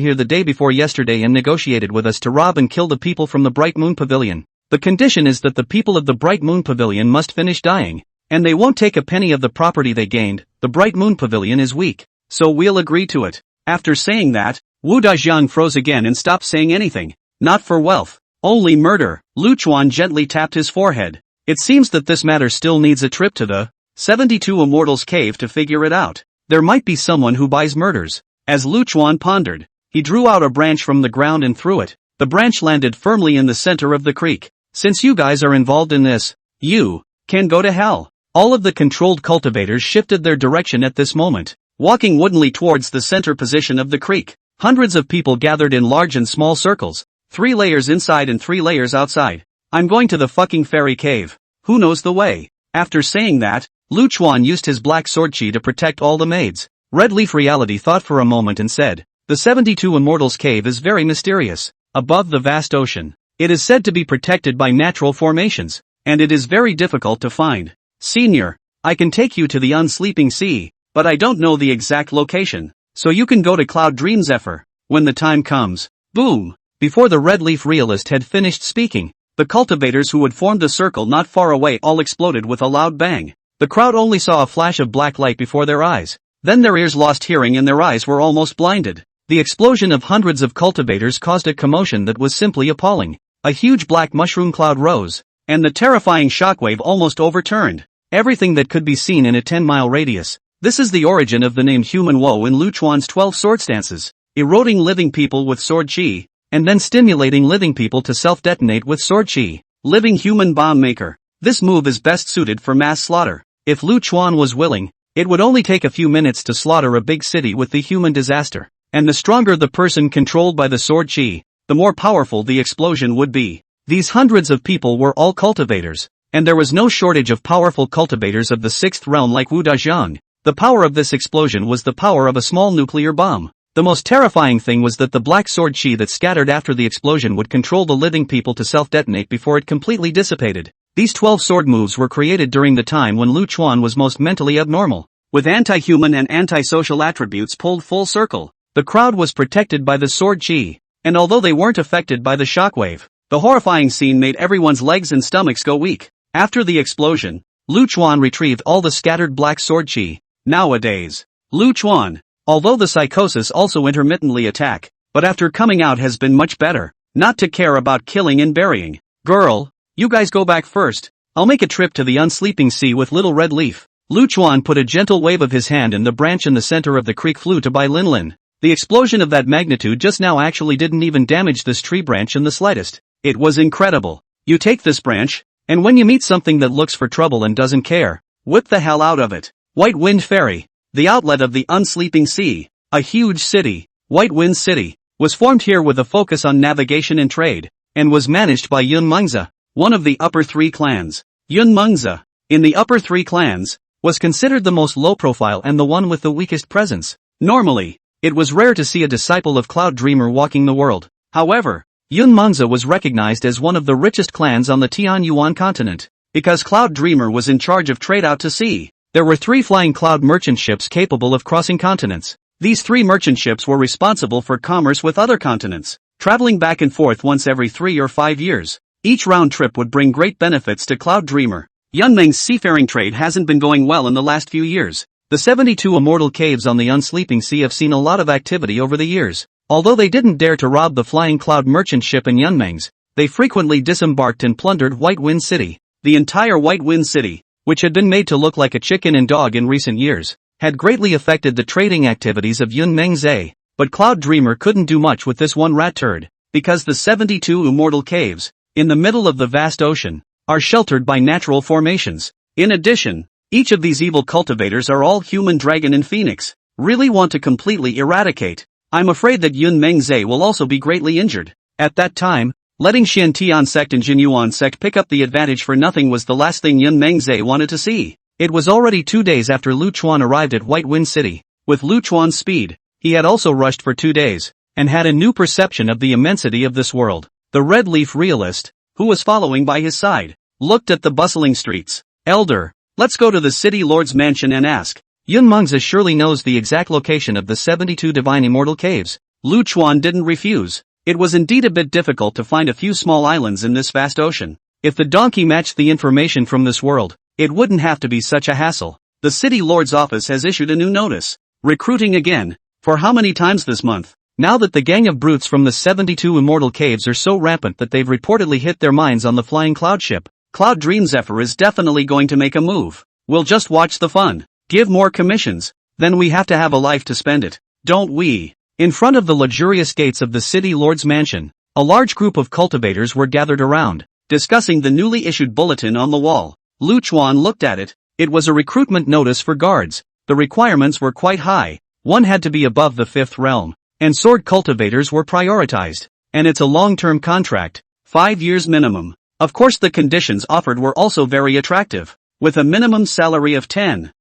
here the day before yesterday and negotiated with us to rob and kill the people from the Bright Moon Pavilion. The condition is that the people of the Bright Moon Pavilion must finish dying, and they won't take a penny of the property they gained. The Bright Moon Pavilion is weak, so we'll agree to it. After saying that, Wu Dajiang froze again and stopped saying anything. Not for wealth, only murder. Lu Chuan gently tapped his forehead. It seems that this matter still needs a trip to the 72 Immortals Cave to figure it out. There might be someone who buys murders. As Lu Chuan pondered, he drew out a branch from the ground and threw it. The branch landed firmly in the center of the creek. Since you guys are involved in this, you can go to hell. All of the controlled cultivators shifted their direction at this moment, walking woodenly towards the center position of the creek. Hundreds of people gathered in large and small circles, 3 layers inside and 3 layers outside. I'm going to the fucking fairy cave. Who knows the way? After saying that, Lu Chuan used his black sword chi to protect all the maids. Red Leaf Reality thought for a moment and said, the 72 Immortals Cave is very mysterious. Above the vast ocean, it is said to be protected by natural formations, and it is very difficult to find. Senior, I can take you to the unsleeping sea, but I don't know the exact location, so you can go to Cloud Dream Zephyr, when the time comes. Boom! Before the Red Leaf Realist had finished speaking, the cultivators who had formed the circle not far away all exploded with a loud bang. The crowd only saw a flash of black light before their eyes. Then their ears lost hearing and their eyes were almost blinded. The explosion of hundreds of cultivators caused a commotion that was simply appalling. A huge black mushroom cloud rose, and the terrifying shockwave almost overturned everything that could be seen in a 10-mile radius. This is the origin of the name Human Woe in Lu Chuan's 12 sword stances, eroding living people with sword chi, and then stimulating living people to self-detonate with sword chi. Living Human Bomb Maker. This move is best suited for mass slaughter. If Lu Chuan was willing, it would only take a few minutes to slaughter a big city with the human disaster. And the stronger the person controlled by the sword chi, the more powerful the explosion would be. These hundreds of people were all cultivators, and there was no shortage of powerful cultivators of the 6th realm like Wu Dajiang. The power of this explosion was the power of a small nuclear bomb. The most terrifying thing was that the black sword chi that scattered after the explosion would control the living people to self-detonate before it completely dissipated. These 12 sword moves were created during the time when Lu Chuan was most mentally abnormal. With anti-human and anti-social attributes pulled full circle, the crowd was protected by the sword chi, and although they weren't affected by the shockwave, the horrifying scene made everyone's legs and stomachs go weak. After the explosion, Lu Chuan retrieved all the scattered black sword chi. Nowadays, Lu Chuan, although the psychosis also intermittently attack, but after coming out has been much better, not to care about killing and burying. Girl, you guys go back first, I'll make a trip to the unsleeping sea with little red leaf. Lu Chuan put a gentle wave of his hand and the branch in the center of the creek flew to Bai Lin Lin. The explosion of that magnitude just now actually didn't even damage this tree branch in the slightest. It was incredible. You take this branch, and when you meet something that looks for trouble and doesn't care, whip the hell out of it. White Wind Ferry, the outlet of the unsleeping sea, a huge city, White Wind City, was formed here with a focus on navigation and trade, and was managed by Yun Mengzi, one of the upper three clans. Yun Mengzi, in the upper three clans, was considered the most low-profile and the one with the weakest presence. Normally, it was rare to see a disciple of Cloud Dreamer walking the world. However, Yun Mengzi was recognized as one of the richest clans on the Tianyuan continent. Because Cloud Dreamer was in charge of trade out to sea, there were 3 flying cloud merchant ships capable of crossing continents. These 3 merchant ships were responsible for commerce with other continents, traveling back and forth once every 3 or 5 years. Each round trip would bring great benefits to Cloud Dreamer. Yunmeng's seafaring trade hasn't been going well in the last few years. The 72 immortal caves on the unsleeping sea have seen a lot of activity over the years. Although they didn't dare to rob the flying cloud merchant ship in Yunmeng's, they frequently disembarked and plundered White Wind City. The entire White Wind City, which had been made to look like a chicken and dog in recent years, had greatly affected the trading activities of Yun Mengzi. But Cloud Dreamer couldn't do much with this one rat turd, because the 72 immortal caves, in the middle of the vast ocean, are sheltered by natural formations. In addition, each of these evil cultivators are all human dragon and phoenix, really want to completely eradicate. I'm afraid that Yun Mengzi will also be greatly injured. At that time, letting Xin Tian sect and Jinyuan sect pick up the advantage for nothing was the last thing Yun Mengzi wanted to see. It was already 2 days after Lu Chuan arrived at White Wind City. With Lu Chuan's speed, he had also rushed for 2 days, and had a new perception of the immensity of this world. The Red Leaf realist, who was following by his side, looked at the bustling streets. Elder, let's go to the city lord's mansion and ask. Yun Mengzi surely knows the exact location of the 72 divine immortal caves. Lu Chuan didn't refuse. It was indeed a bit difficult to find a few small islands in this vast ocean. If the donkey matched the information from this world, it wouldn't have to be such a hassle. The city lord's office has issued a new notice. Recruiting again. For how many times this month? Now that the gang of brutes from the 72 immortal caves are so rampant that they've reportedly hit their minds on the flying cloud ship, Cloud Dream Zephyr is definitely going to make a move. We'll just watch the fun. Give more commissions. Then we have to have a life to spend it, don't we? In front of the luxurious gates of the city lord's mansion, a large group of cultivators were gathered around, discussing the newly issued bulletin on the wall. Lu Chuan looked at it. It was a recruitment notice for guards. The requirements were quite high. One had to be above the 5th realm, and sword cultivators were prioritized. And it's a long-term contract, 5 years minimum. Of course the conditions offered were also very attractive, with a minimum salary of 10,000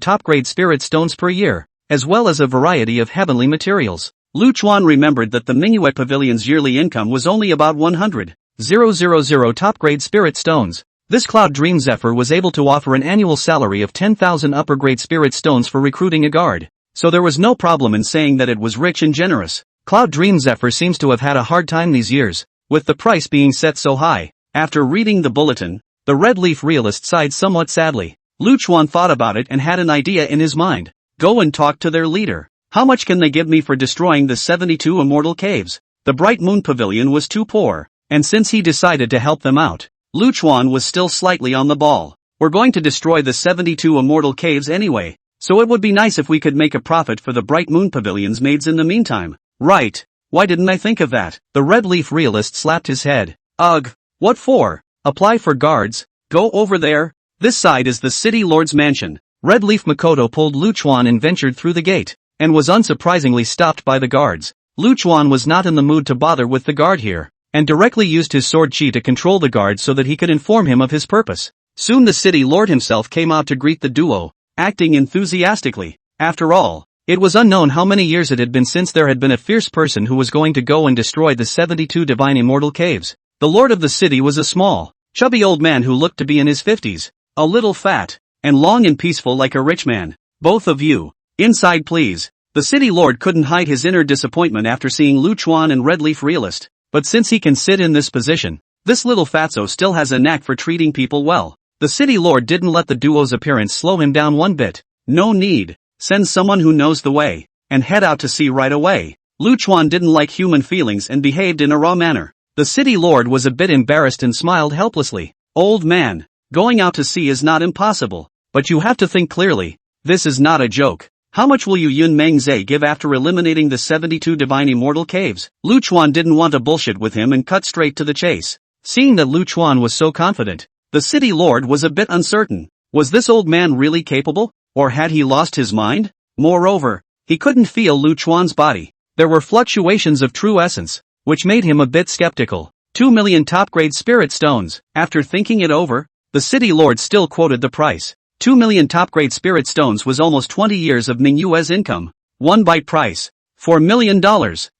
top-grade spirit stones per year, as well as a variety of heavenly materials. Lu Chuan remembered that the Manhwa Pavilion's yearly income was only about 100,000 top-grade spirit stones. This Cloud Dream Zephyr was able to offer an annual salary of 10,000 upper-grade spirit stones for recruiting a guard, so there was no problem in saying that it was rich and generous. Cloud Dream Zephyr seems to have had a hard time these years, with the price being set so high. After reading the bulletin, the Red Leaf realist sighed somewhat sadly. Lu Chuan thought about it and had an idea in his mind. Go and talk to their leader. How much can they give me for destroying the 72 immortal caves? The Bright Moon Pavilion was too poor, and since he decided to help them out, Lu Chuan was still slightly on the ball. We're going to destroy the 72 immortal caves anyway, so it would be nice if we could make a profit for the Bright Moon Pavilion's maids in the meantime. Right. Why didn't I think of that? The Red Leaf realist slapped his head. Ugh. What for? Apply for guards? Go over there. This side is the city lord's mansion. Red Leaf Makoto pulled Lu Chuan and ventured through the gate, and was unsurprisingly stopped by the guards. Lu Chuan was not in the mood to bother with the guard here, and directly used his sword chi to control the guard so that he could inform him of his purpose. Soon the city lord himself came out to greet the duo, acting enthusiastically. After all, it was unknown how many years it had been since there had been a fierce person who was going to go and destroy the 72 divine immortal caves. The lord of the city was a small, chubby old man who looked to be in his 50s, a little fat, and long and peaceful like a rich man. Both of you, inside please. The city lord couldn't hide his inner disappointment after seeing Lu Chuan and Red Leaf realist. But since he can sit in this position, this little fatso still has a knack for treating people well. The city lord didn't let the duo's appearance slow him down one bit. No need. Send someone who knows the way, and head out to sea right away. Lu Chuan didn't like human feelings and behaved in a raw manner. The city lord was a bit embarrassed and smiled helplessly. Old man, going out to sea is not impossible, but you have to think clearly. This is not a joke. How much will you Yun Mengzhe give after eliminating the 72 divine immortal caves? Lu Chuan didn't want to bullshit with him and cut straight to the chase. Seeing that Lu Chuan was so confident, the city lord was a bit uncertain. Was this old man really capable, or had he lost his mind? Moreover, he couldn't feel Lu Chuan's body. There were fluctuations of true essence, which made him a bit skeptical. 2 million top-grade spirit stones. After thinking it over, the city lord still quoted the price. 2 million top-grade spirit stones was almost 20 years of Ningyue's income. 1 byte price. $4 million.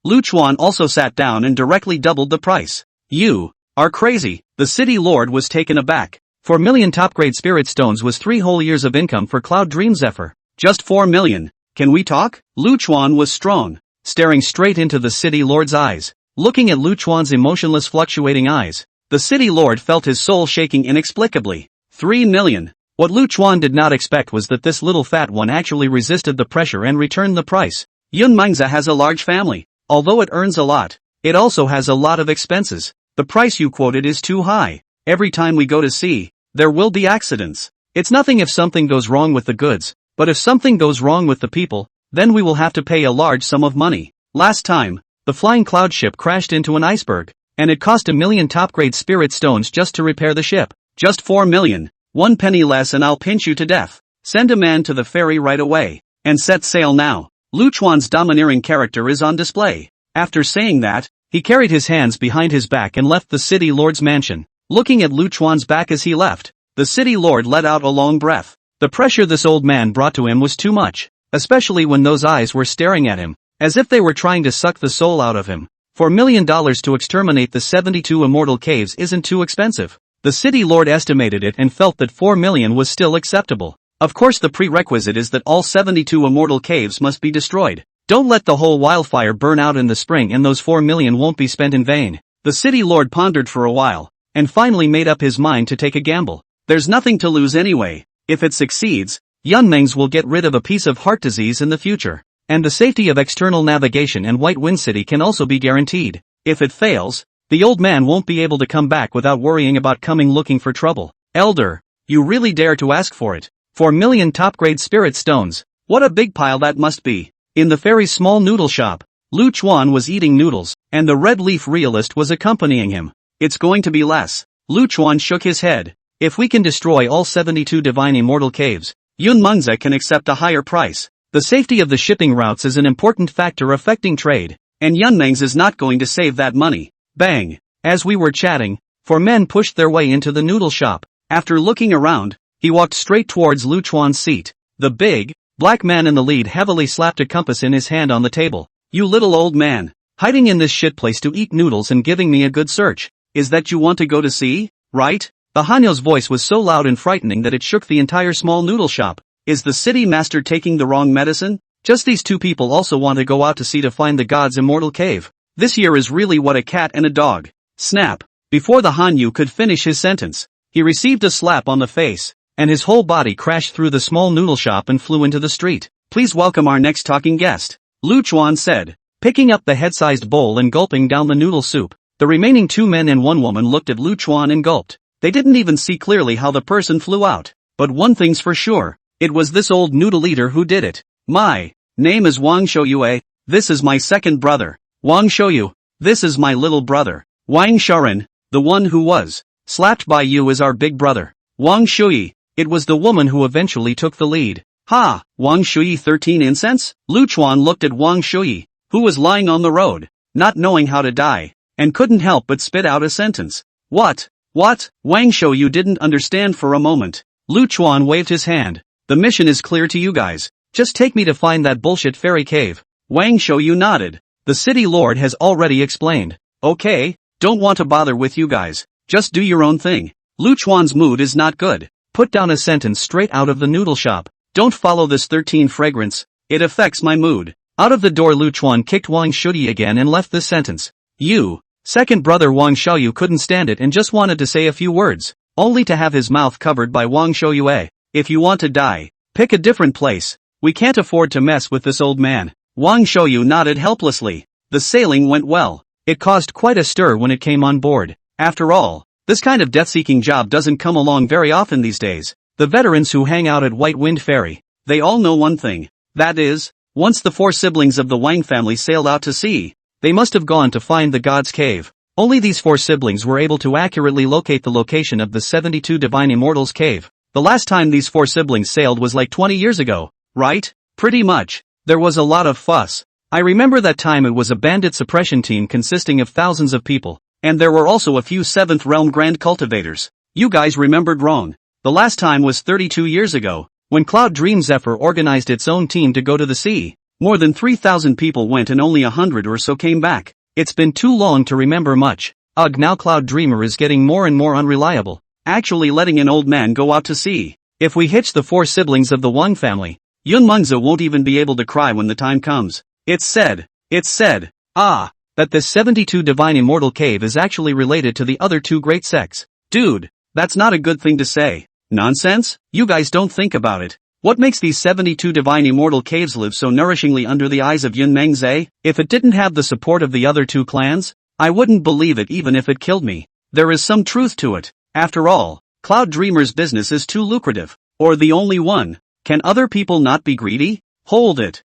Lu Chuan also sat down and directly doubled the price. You are crazy. The city lord was taken aback. 4 million top-grade spirit stones was 3 whole years of income for Cloud Dream Zephyr. Just 4 million. Can we talk? Lu Chuan was strong, staring straight into the city lord's eyes. Looking at Lu Chuan's emotionless fluctuating eyes, the city lord felt his soul shaking inexplicably. 3 million. What Lu Chuan did not expect was that this little fat one actually resisted the pressure and returned the price. Yun Mengzhe has a large family. Although it earns a lot, it also has a lot of expenses. The price you quoted is too high. Every time we go to sea, there will be accidents. It's nothing if something goes wrong with the goods, but if something goes wrong with the people, then we will have to pay a large sum of money. Last time, the flying cloud ship crashed into an iceberg, and it cost 1 million top-grade spirit stones just to repair the ship. Just 4 million. 1 penny less and I'll pinch you to death. Send a man to the ferry right away, and set sail now. Lu Chuan's domineering character is on display. After saying that, he carried his hands behind his back and left the city lord's mansion. Looking at Lu Chuan's back as he left, the city lord let out a long breath. The pressure this old man brought to him was too much, especially when those eyes were staring at him, as if they were trying to suck the soul out of him. $4 million to exterminate the 72 immortal caves isn't too expensive. The city lord estimated it and felt that 4 million was still acceptable. Of course the prerequisite is that all 72 immortal caves must be destroyed. Don't let the whole wildfire burn out in the spring and those 4 million won't be spent in vain. The city lord pondered for a while, and finally made up his mind to take a gamble. There's nothing to lose anyway. If it succeeds, Yun Mengzhe will get rid of a piece of heart disease in the future. And the safety of external navigation and White Wind City can also be guaranteed. If it fails, the old man won't be able to come back without worrying about coming looking for trouble. Elder, you really dare to ask for it? 4 million top-grade spirit stones. What a big pile that must be. In the ferry's small noodle shop, Lu Chuan was eating noodles, and the red leaf realist was accompanying him. It's going to be less. Lu Chuan shook his head. If we can destroy all 72 divine immortal caves, Yun Mengzhe can accept a higher price. The safety of the shipping routes is an important factor affecting trade, and Yun Mengzhe is not going to save that money. Bang! As we were chatting, 4 men pushed their way into the noodle shop. After looking around, he walked straight towards Lu Chuan's seat. The big, black man in the lead heavily slapped a compass in his hand on the table. You little old man, hiding in this shit place to eat noodles and giving me a good search. Is that you want to go to sea, right? The Hanyo's voice was so loud and frightening that it shook the entire small noodle shop. Is the city master taking the wrong medicine? Just these two people also want to go out to sea to find the god's immortal cave. This year is really what a cat and a dog. Snap. Before the Hanyu could finish his sentence, he received a slap on the face, and his whole body crashed through the small noodle shop and flew into the street. Please welcome our next talking guest, Lu Chuan said, picking up the head-sized bowl and gulping down the noodle soup. The remaining 2 men and 1 woman looked at Lu Chuan and gulped. They didn't even see clearly how the person flew out. But one thing's for sure, it was this old noodle eater who did it. My name is Wang Shouyue. This is my second brother, Wang Shouyu. This is my little brother, Wang Sharan. The one who was slapped by you is our big brother, Wang Shui. It was the woman who eventually took the lead. Ha! Wang Shui 13 incense? Lu Chuan looked at Wang Shui, who was lying on the road, not knowing how to die, and couldn't help but spit out a sentence. What? What? Wang Shouyu didn't understand for a moment. Lu Chuan waved his hand. The mission is clear to you guys. Just take me to find that bullshit fairy cave. Wang Shouyu nodded. The city lord has already explained. Okay, don't want to bother with you guys. Just do your own thing. Lu Chuan's mood is not good. Put down a sentence straight out of the noodle shop. Don't follow this 13 fragrance. It affects my mood. Out of the door Lu Chuan kicked Wang Shuyi again and left this sentence. You, second brother Wang Xiaoyu couldn't stand it and just wanted to say a few words. only to have his mouth covered by Wang Shouyue. If you want to die, pick a different place. We can't afford to mess with this old man. Wang Shouyu nodded helplessly. The sailing went well. It caused quite a stir when it came on board. After all, this kind of death-seeking job doesn't come along very often these days. The veterans who hang out at White Wind Ferry, they all know one thing. That is, once the 4 siblings of the Wang family sailed out to sea, they must have gone to find the God's Cave. Only these 4 siblings were able to accurately locate the location of the 72 Divine Immortals Cave. The last time these 4 siblings sailed was like 20 years ago, right? Pretty much. There was a lot of fuss. I remember that time it was a bandit suppression team consisting of thousands of people, and there were also a few 7th realm grand cultivators. You guys remembered wrong. The last time was 32 years ago, when Cloud Dream Zephyr organized its own team to go to the sea. More than 3,000 people went and only 100 or so came back. It's been too long to remember much. Ugh, now Cloud Dreamer is getting more and more unreliable. Actually letting an old man go out to sea. If we hitch the 4 siblings of the Wang family, Yun Mengzi won't even be able to cry when the time comes. It's said, that this 72 Divine Immortal Cave is actually related to the other 2 great sects. Dude, that's not a good thing to say. Nonsense? You guys don't think about it. What makes these 72 Divine Immortal Caves live so nourishingly under the eyes of Yun Mengzi? If it didn't have the support of the other 2 clans, I wouldn't believe it even if it killed me. There is some truth to it. After all, Cloud Dreamer's business is too lucrative. Or the only one. Can other people not be greedy? Hold it.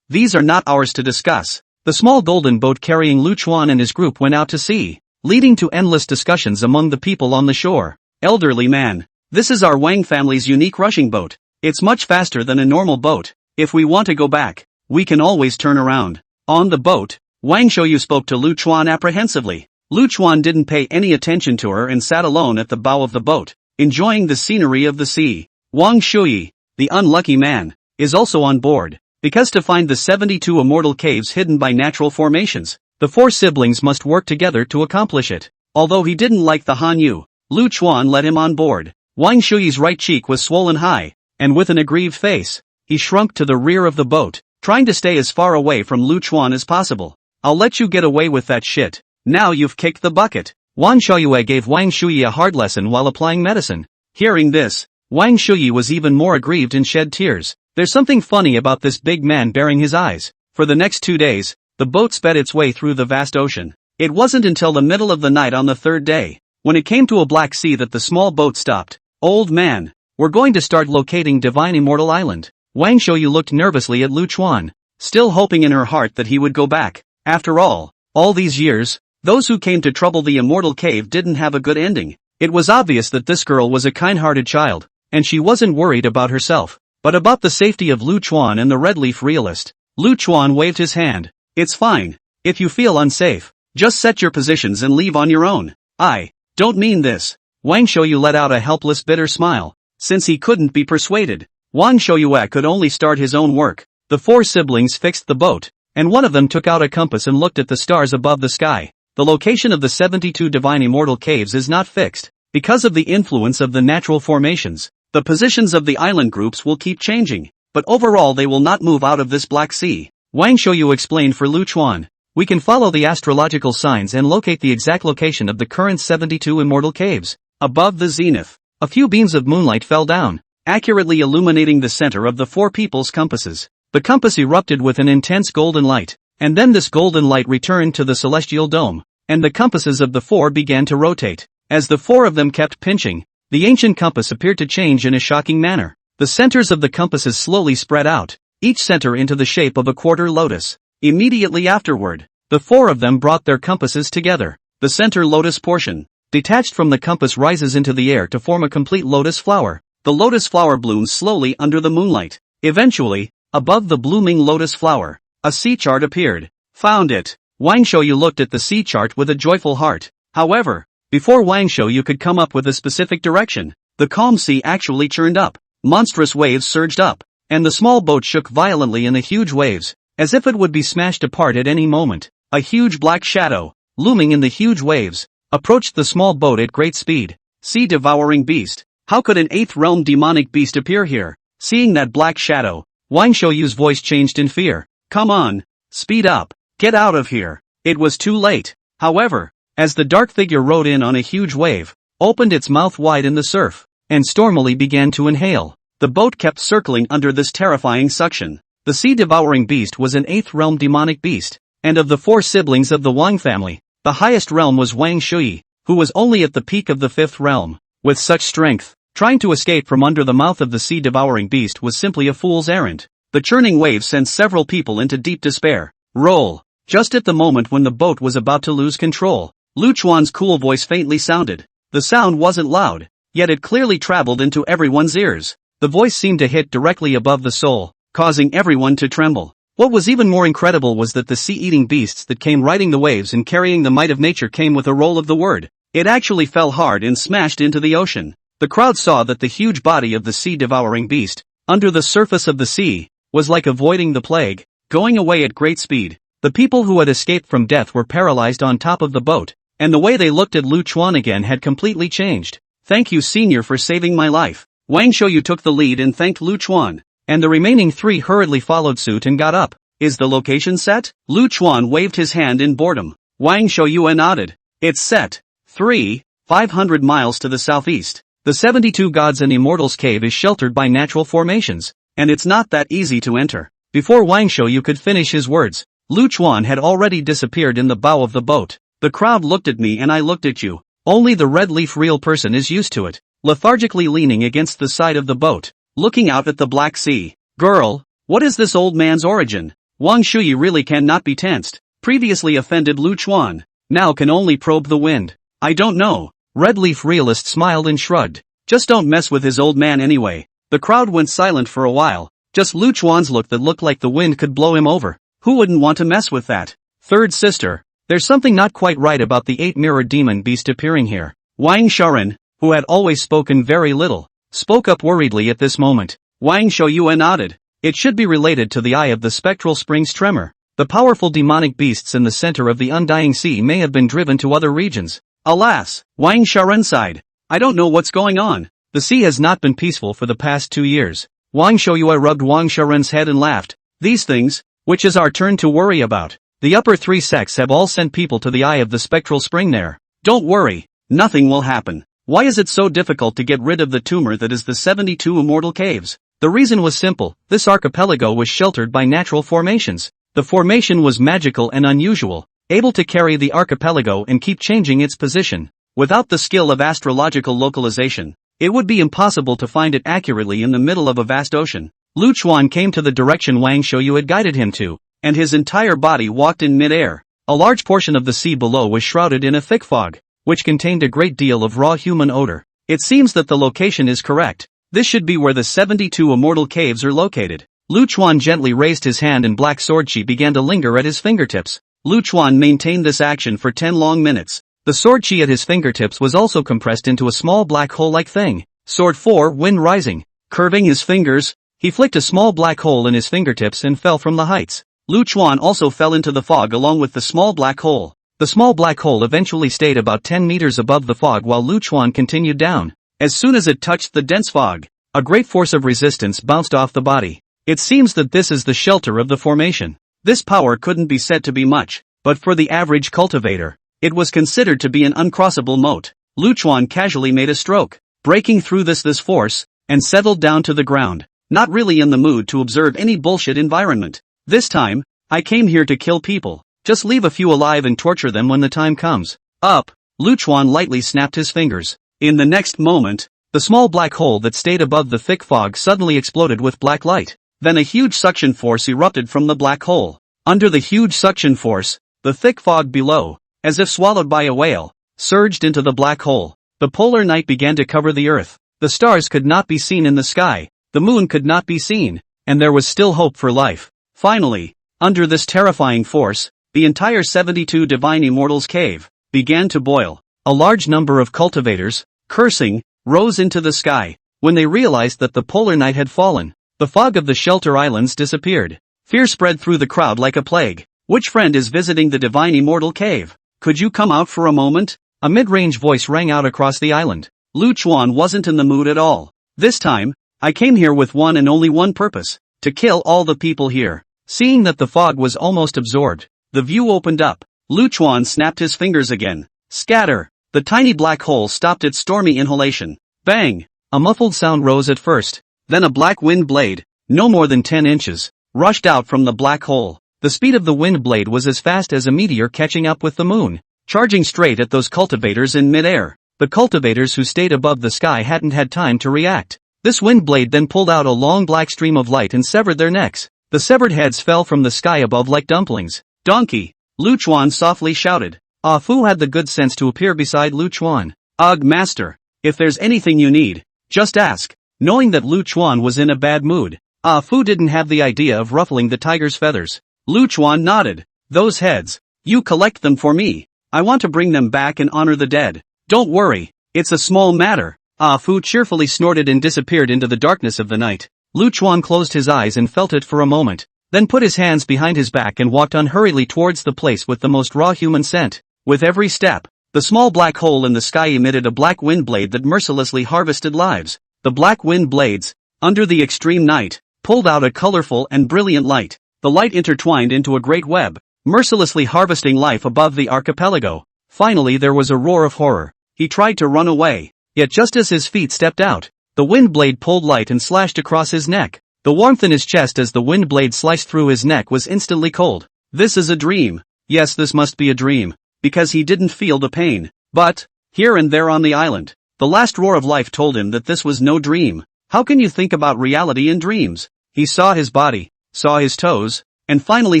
These are not ours to discuss. The small golden boat carrying Lu Chuan and his group went out to sea, leading to endless discussions among the people on the shore. Elderly man, this is our Wang family's unique rushing boat. It's much faster than a normal boat. If we want to go back, we can always turn around. On the boat, Wang Shouyu spoke to Lu Chuan apprehensively. Lu Chuan didn't pay any attention to her and sat alone at the bow of the boat, enjoying the scenery of the sea. Wang Shouyu, the unlucky man, is also on board, because to find the 72 immortal caves hidden by natural formations, the 4 siblings must work together to accomplish it. Although he didn't like the Hanyu, Lu Chuan let him on board. Wang Shuyu's right cheek was swollen high, and with an aggrieved face, he shrunk to the rear of the boat, trying to stay as far away from Lu Chuan as possible. I'll let you get away with that shit. Now you've kicked the bucket. Wang Shouyue gave Wang Shuyi a hard lesson while applying medicine. Hearing this, Wang Shuyi was even more aggrieved and shed tears. There's something funny about this big man bearing his eyes. For the next 2 days, the boat sped its way through the vast ocean. It wasn't until the middle of the night on the 3rd day, when it came to a black sea, that the small boat stopped. Old man, we're going to start locating Divine Immortal Island. Wang Shouyu looked nervously at Lu Chuan, still hoping in her heart that he would go back. After all these years, those who came to trouble the Immortal Cave didn't have a good ending. It was obvious that this girl was a kind-hearted child, and she wasn't worried about herself, but about the safety of Lu Chuan and the Red Leaf realist. Lu Chuan waved his hand. It's fine. If you feel unsafe, just set your positions and leave on your own. I don't mean this. Wang Shouyu let out a helpless bitter smile. Since he couldn't be persuaded, Wang Shouyue could only start his own work. The 4 siblings fixed the boat, and one of them took out a compass and looked at the stars above the sky. The location of the 72 Divine Immortal Caves is not fixed. Because of the influence of the natural formations, the positions of the island groups will keep changing, but overall they will not move out of this Black Sea. Wang Shouyu explained for Lu Chuan. We can follow the astrological signs and locate the exact location of the current 72 Immortal Caves. Above the zenith, a few beams of moonlight fell down, accurately illuminating the center of the 4 people's compasses. The compass erupted with an intense golden light, and then this golden light returned to the celestial dome, and the compasses of the 4 began to rotate. As the 4 of them kept pinching, the ancient compass appeared to change in a shocking manner. The centers of the compasses slowly spread out, each center into the shape of a quarter lotus. Immediately afterward, the 4 of them brought their compasses together. The center lotus portion, detached from the compass, rises into the air to form a complete lotus flower. The lotus flower blooms slowly under the moonlight. Eventually, above the blooming lotus flower, a sea chart appeared. Found it. Wang Shouyu looked at the sea chart with a joyful heart. However, before Wang Shouyu could come up with a specific direction, the calm sea actually churned up. Monstrous waves surged up, and the small boat shook violently in the huge waves, as if it would be smashed apart at any moment. A huge black shadow, looming in the huge waves, approached the small boat at great speed. Sea-devouring beast. How could an 8th realm demonic beast appear here? Seeing that black shadow, Wang Shouyu's voice changed in fear. Come on, speed up, get out of here. It was too late. However, as the dark figure rode in on a huge wave, opened its mouth wide in the surf, and stormily began to inhale. The boat kept circling under this terrifying suction. The sea-devouring beast was an 8th realm demonic beast, and of the 4 siblings of the Wang family, the highest realm was Wang Shui, who was only at the peak of the 5th realm. With such strength, trying to escape from under the mouth of the sea-devouring beast was simply a fool's errand. The churning waves sent several people into deep despair. Roll! Just at the moment when the boat was about to lose control, Lu Chuan's cool voice faintly sounded. The sound wasn't loud, yet it clearly traveled into everyone's ears. The voice seemed to hit directly above the soul, causing everyone to tremble. What was even more incredible was that the sea-eating beasts that came riding the waves and carrying the might of nature came with a roll of the word. It actually fell hard and smashed into the ocean. The crowd saw that the huge body of the sea-devouring beast, under the surface of the sea, was like avoiding the plague, going away at great speed. The people who had escaped from death were paralyzed on top of the boat, and the way they looked at Lu Chuan again had completely changed. Thank you, senior, for saving my life. Wang Shouyu took the lead and thanked Lu Chuan, and the remaining 3 hurriedly followed suit and got up. Is the location set? Lu Chuan waved his hand in boredom. Wang Shouyu nodded. It's set. 500 miles to the southeast. The 72 Gods and Immortals cave is sheltered by natural formations, and it's not that easy to enter. Before Wang Shouyu could finish his words, Lu Chuan had already disappeared in the bow of the boat. The crowd looked at me and I looked at you. Only the red leaf real person is used to it. Lethargically leaning against the side of the boat, looking out at the Black Sea. Girl, what is this old man's origin? Wang Shuyi really cannot be tensed. Previously offended Lu Chuan, now can only probe the wind. I don't know. Red leaf realist smiled and shrugged. Just don't mess with his old man anyway. The crowd went silent for a while. Just Lu Chuan's look that looked like the wind could blow him over. Who wouldn't want to mess with that? Third sister. There's something not quite right about the 8-mirrored demon beast appearing here. Wang Sharan, who had always spoken very little, spoke up worriedly at this moment. Wang Shouyu nodded. It should be related to the eye of the spectral springs tremor. The powerful demonic beasts in the center of the undying sea may have been driven to other regions. Alas, Wang Sharan sighed. I don't know what's going on. The sea has not been peaceful for the past 2 years. Wang Shouyu rubbed Wang Sharan's head and laughed. These things, which is our turn to worry about. The upper 3 sects have all sent people to the eye of the spectral spring there. Don't worry, nothing will happen. Why is it so difficult to get rid of the tumor that is the 72 immortal caves? The reason was simple. This archipelago was sheltered by natural formations. The formation was magical and unusual, able to carry the archipelago and keep changing its position. Without the skill of astrological localization, it would be impossible to find it accurately in the middle of a vast ocean. Lu Chuan came to the direction Wang Shouyu had guided him to, and his entire body walked in mid-air. A large portion of the sea below was shrouded in a thick fog, which contained a great deal of raw human odor. It seems that the location is correct. This should be where the 72 immortal caves are located. Lu Chuan gently raised his hand and black sword chi began to linger at his fingertips. Lu Chuan maintained this action for 10 long minutes. The sword chi at his fingertips was also compressed into a small black hole-like thing. Sword 4, wind rising. Curving his fingers, he flicked a small black hole in his fingertips and fell from the heights. Lu Chuan also fell into the fog along with the small black hole. The small black hole eventually stayed about 10 meters above the fog while Lu Chuan continued down. As soon as it touched the dense fog, a great force of resistance bounced off the body. It seems that this is the shelter of the formation. This power couldn't be said to be much, but for the average cultivator, it was considered to be an uncrossable moat. Lu Chuan casually made a stroke, breaking through this force, and settled down to the ground, not really in the mood to observe any bullshit environment. This time, I came here to kill people. Just leave a few alive and torture them when the time comes. Up! Lu Chuan lightly snapped his fingers. In the next moment, the small black hole that stayed above the thick fog suddenly exploded with black light. Then a huge suction force erupted from the black hole. Under the huge suction force, the thick fog below, as if swallowed by a whale, surged into the black hole. The polar night began to cover the earth. The stars could not be seen in the sky, the moon could not be seen, and there was still hope for life. Finally, under this terrifying force, the entire 72 Divine Immortals cave began to boil. A large number of cultivators, cursing, rose into the sky. When they realized that the polar night had fallen, the fog of the shelter islands disappeared. Fear spread through the crowd like a plague. Which friend is visiting the Divine Immortal cave? Could you come out for a moment? A mid-range voice rang out across the island. Lu Chuan wasn't in the mood at all. This time, I came here with one and only one purpose, to kill all the people here. Seeing that the fog was almost absorbed, the view opened up. Lu Chuan snapped his fingers again. Scatter! the tiny black hole stopped its stormy inhalation. Bang! A muffled sound rose at first. Then a black wind blade, no more than 10 inches, rushed out from the black hole. The speed of the wind blade was as fast as a meteor catching up with the moon, charging straight at those cultivators in midair. The cultivators who stayed above the sky hadn't had time to react. This wind blade then pulled out a long black stream of light and severed their necks. The severed heads fell from the sky above like dumplings. Donkey! Lu Chuan softly shouted. Ah Fu had the good sense to appear beside Lu Chuan. Ugh, master. If there's anything you need, just ask. Knowing that Lu Chuan was in a bad mood, Ah Fu didn't have the idea of ruffling the tiger's feathers. Lu Chuan nodded. Those heads, you collect them for me. I want to bring them back and honor the dead. Don't worry, it's a small matter. Ah Fu cheerfully snorted and disappeared into the darkness of the night. Lu Chuan closed his eyes and felt it for a moment, then put his hands behind his back and walked unhurriedly towards the place with the most raw human scent. With every step, the small black hole in the sky emitted a black wind blade that mercilessly harvested lives. The black wind blades, under the extreme night, pulled out a colorful and brilliant light. The light intertwined into a great web, mercilessly harvesting life above the archipelago. Finally there was a roar of horror. He tried to run away, yet just as his feet stepped out, the wind blade pulled light and slashed across his neck. The warmth in his chest as the wind blade sliced through his neck was instantly cold. This is a dream. Yes, this must be a dream, because he didn't feel the pain. But, here and there on the island, the last roar of life told him that this was no dream. How can you think about reality in dreams? He saw his body, saw his toes, and finally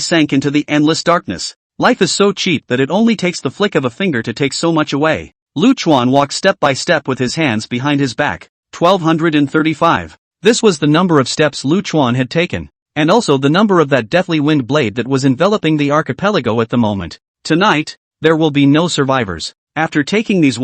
sank into the endless darkness. Life is so cheap that it only takes the flick of a finger to take so much away. Lu Chuan walked step by step with his hands behind his back. 1235. This was the number of steps Lu Chuan had taken, and also the number of that deathly wind blade that was enveloping the archipelago at the moment. Tonight, there will be no survivors. After taking these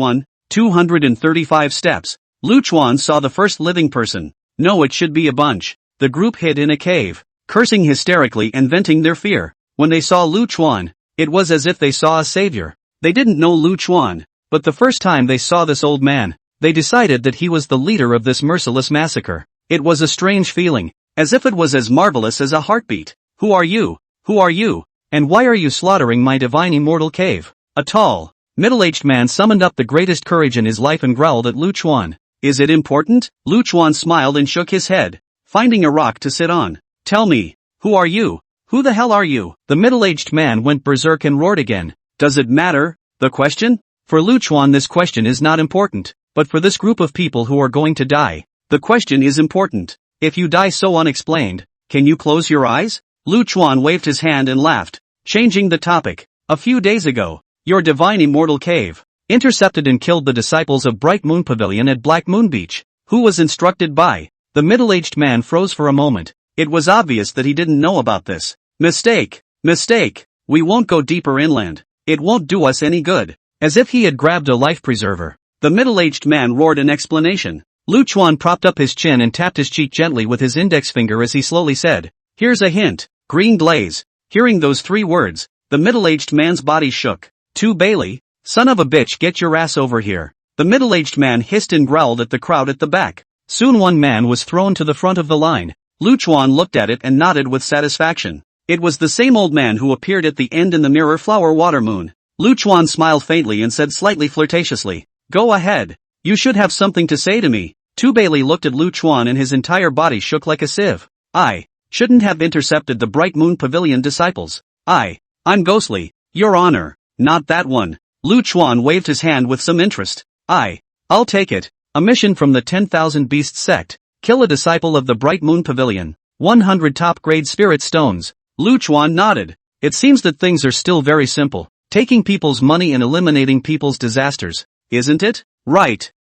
235 steps, Lu Chuan saw the first living person. No, it should be a bunch. The group hid in a cave, cursing hysterically and venting their fear. When they saw Lu Chuan, it was as if they saw a savior. They didn't know Lu Chuan, but the first time they saw this old man, they decided that he was the leader of this merciless massacre. It was a strange feeling, as if it was as marvelous as a heartbeat. Who are you? Who are you? And why are you slaughtering my divine immortal cave? A tall, middle-aged man summoned up the greatest courage in his life and growled at Lu Chuan. Is it important? Lu Chuan smiled and shook his head, finding a rock to sit on. Tell me, who are you? Who the hell are you? The middle-aged man went berserk and roared again. Does it matter, the question? For Lu Chuan this question is not important, but for this group of people who are going to die, the question is important. If you die so unexplained, can you close your eyes? Lu Chuan waved his hand and laughed, changing the topic. A few days ago, your divine immortal cave intercepted and killed the disciples of Bright Moon Pavilion at Black Moon Beach. Who was instructed by? The middle-aged man froze for a moment. It was obvious that he didn't know about this. Mistake. Mistake. We won't go deeper inland. It won't do us any good. As if he had grabbed a life preserver, the middle-aged man roared an explanation. Lu Chuan propped up his chin and tapped his cheek gently with his index finger as he slowly said, "Here's a hint. Green glaze." Hearing those 3 words, the middle-aged man's body shook. "To Bailey, son of a bitch, get your ass over here." The middle-aged man hissed and growled at the crowd at the back. Soon one man was thrown to the front of the line. Lu Chuan looked at it and nodded with satisfaction. It was the same old man who appeared at the end in the mirror flower water moon. Lu Chuan smiled faintly and said slightly flirtatiously, "Go ahead. You should have something to say to me." Tu Bailey looked at Lu Chuan and his entire body shook like a sieve. "I shouldn't have intercepted the Bright Moon Pavilion disciples. I'm Ghostly, Your Honor, not that one." Lu Chuan waved his hand with some interest. I'll take it. A mission from the 10,000 Beasts sect. Kill a disciple of the Bright Moon Pavilion. 100 top-grade spirit stones. Lu Chuan nodded. It seems that things are still very simple. Taking people's money and eliminating people's disasters. Isn't it? Right.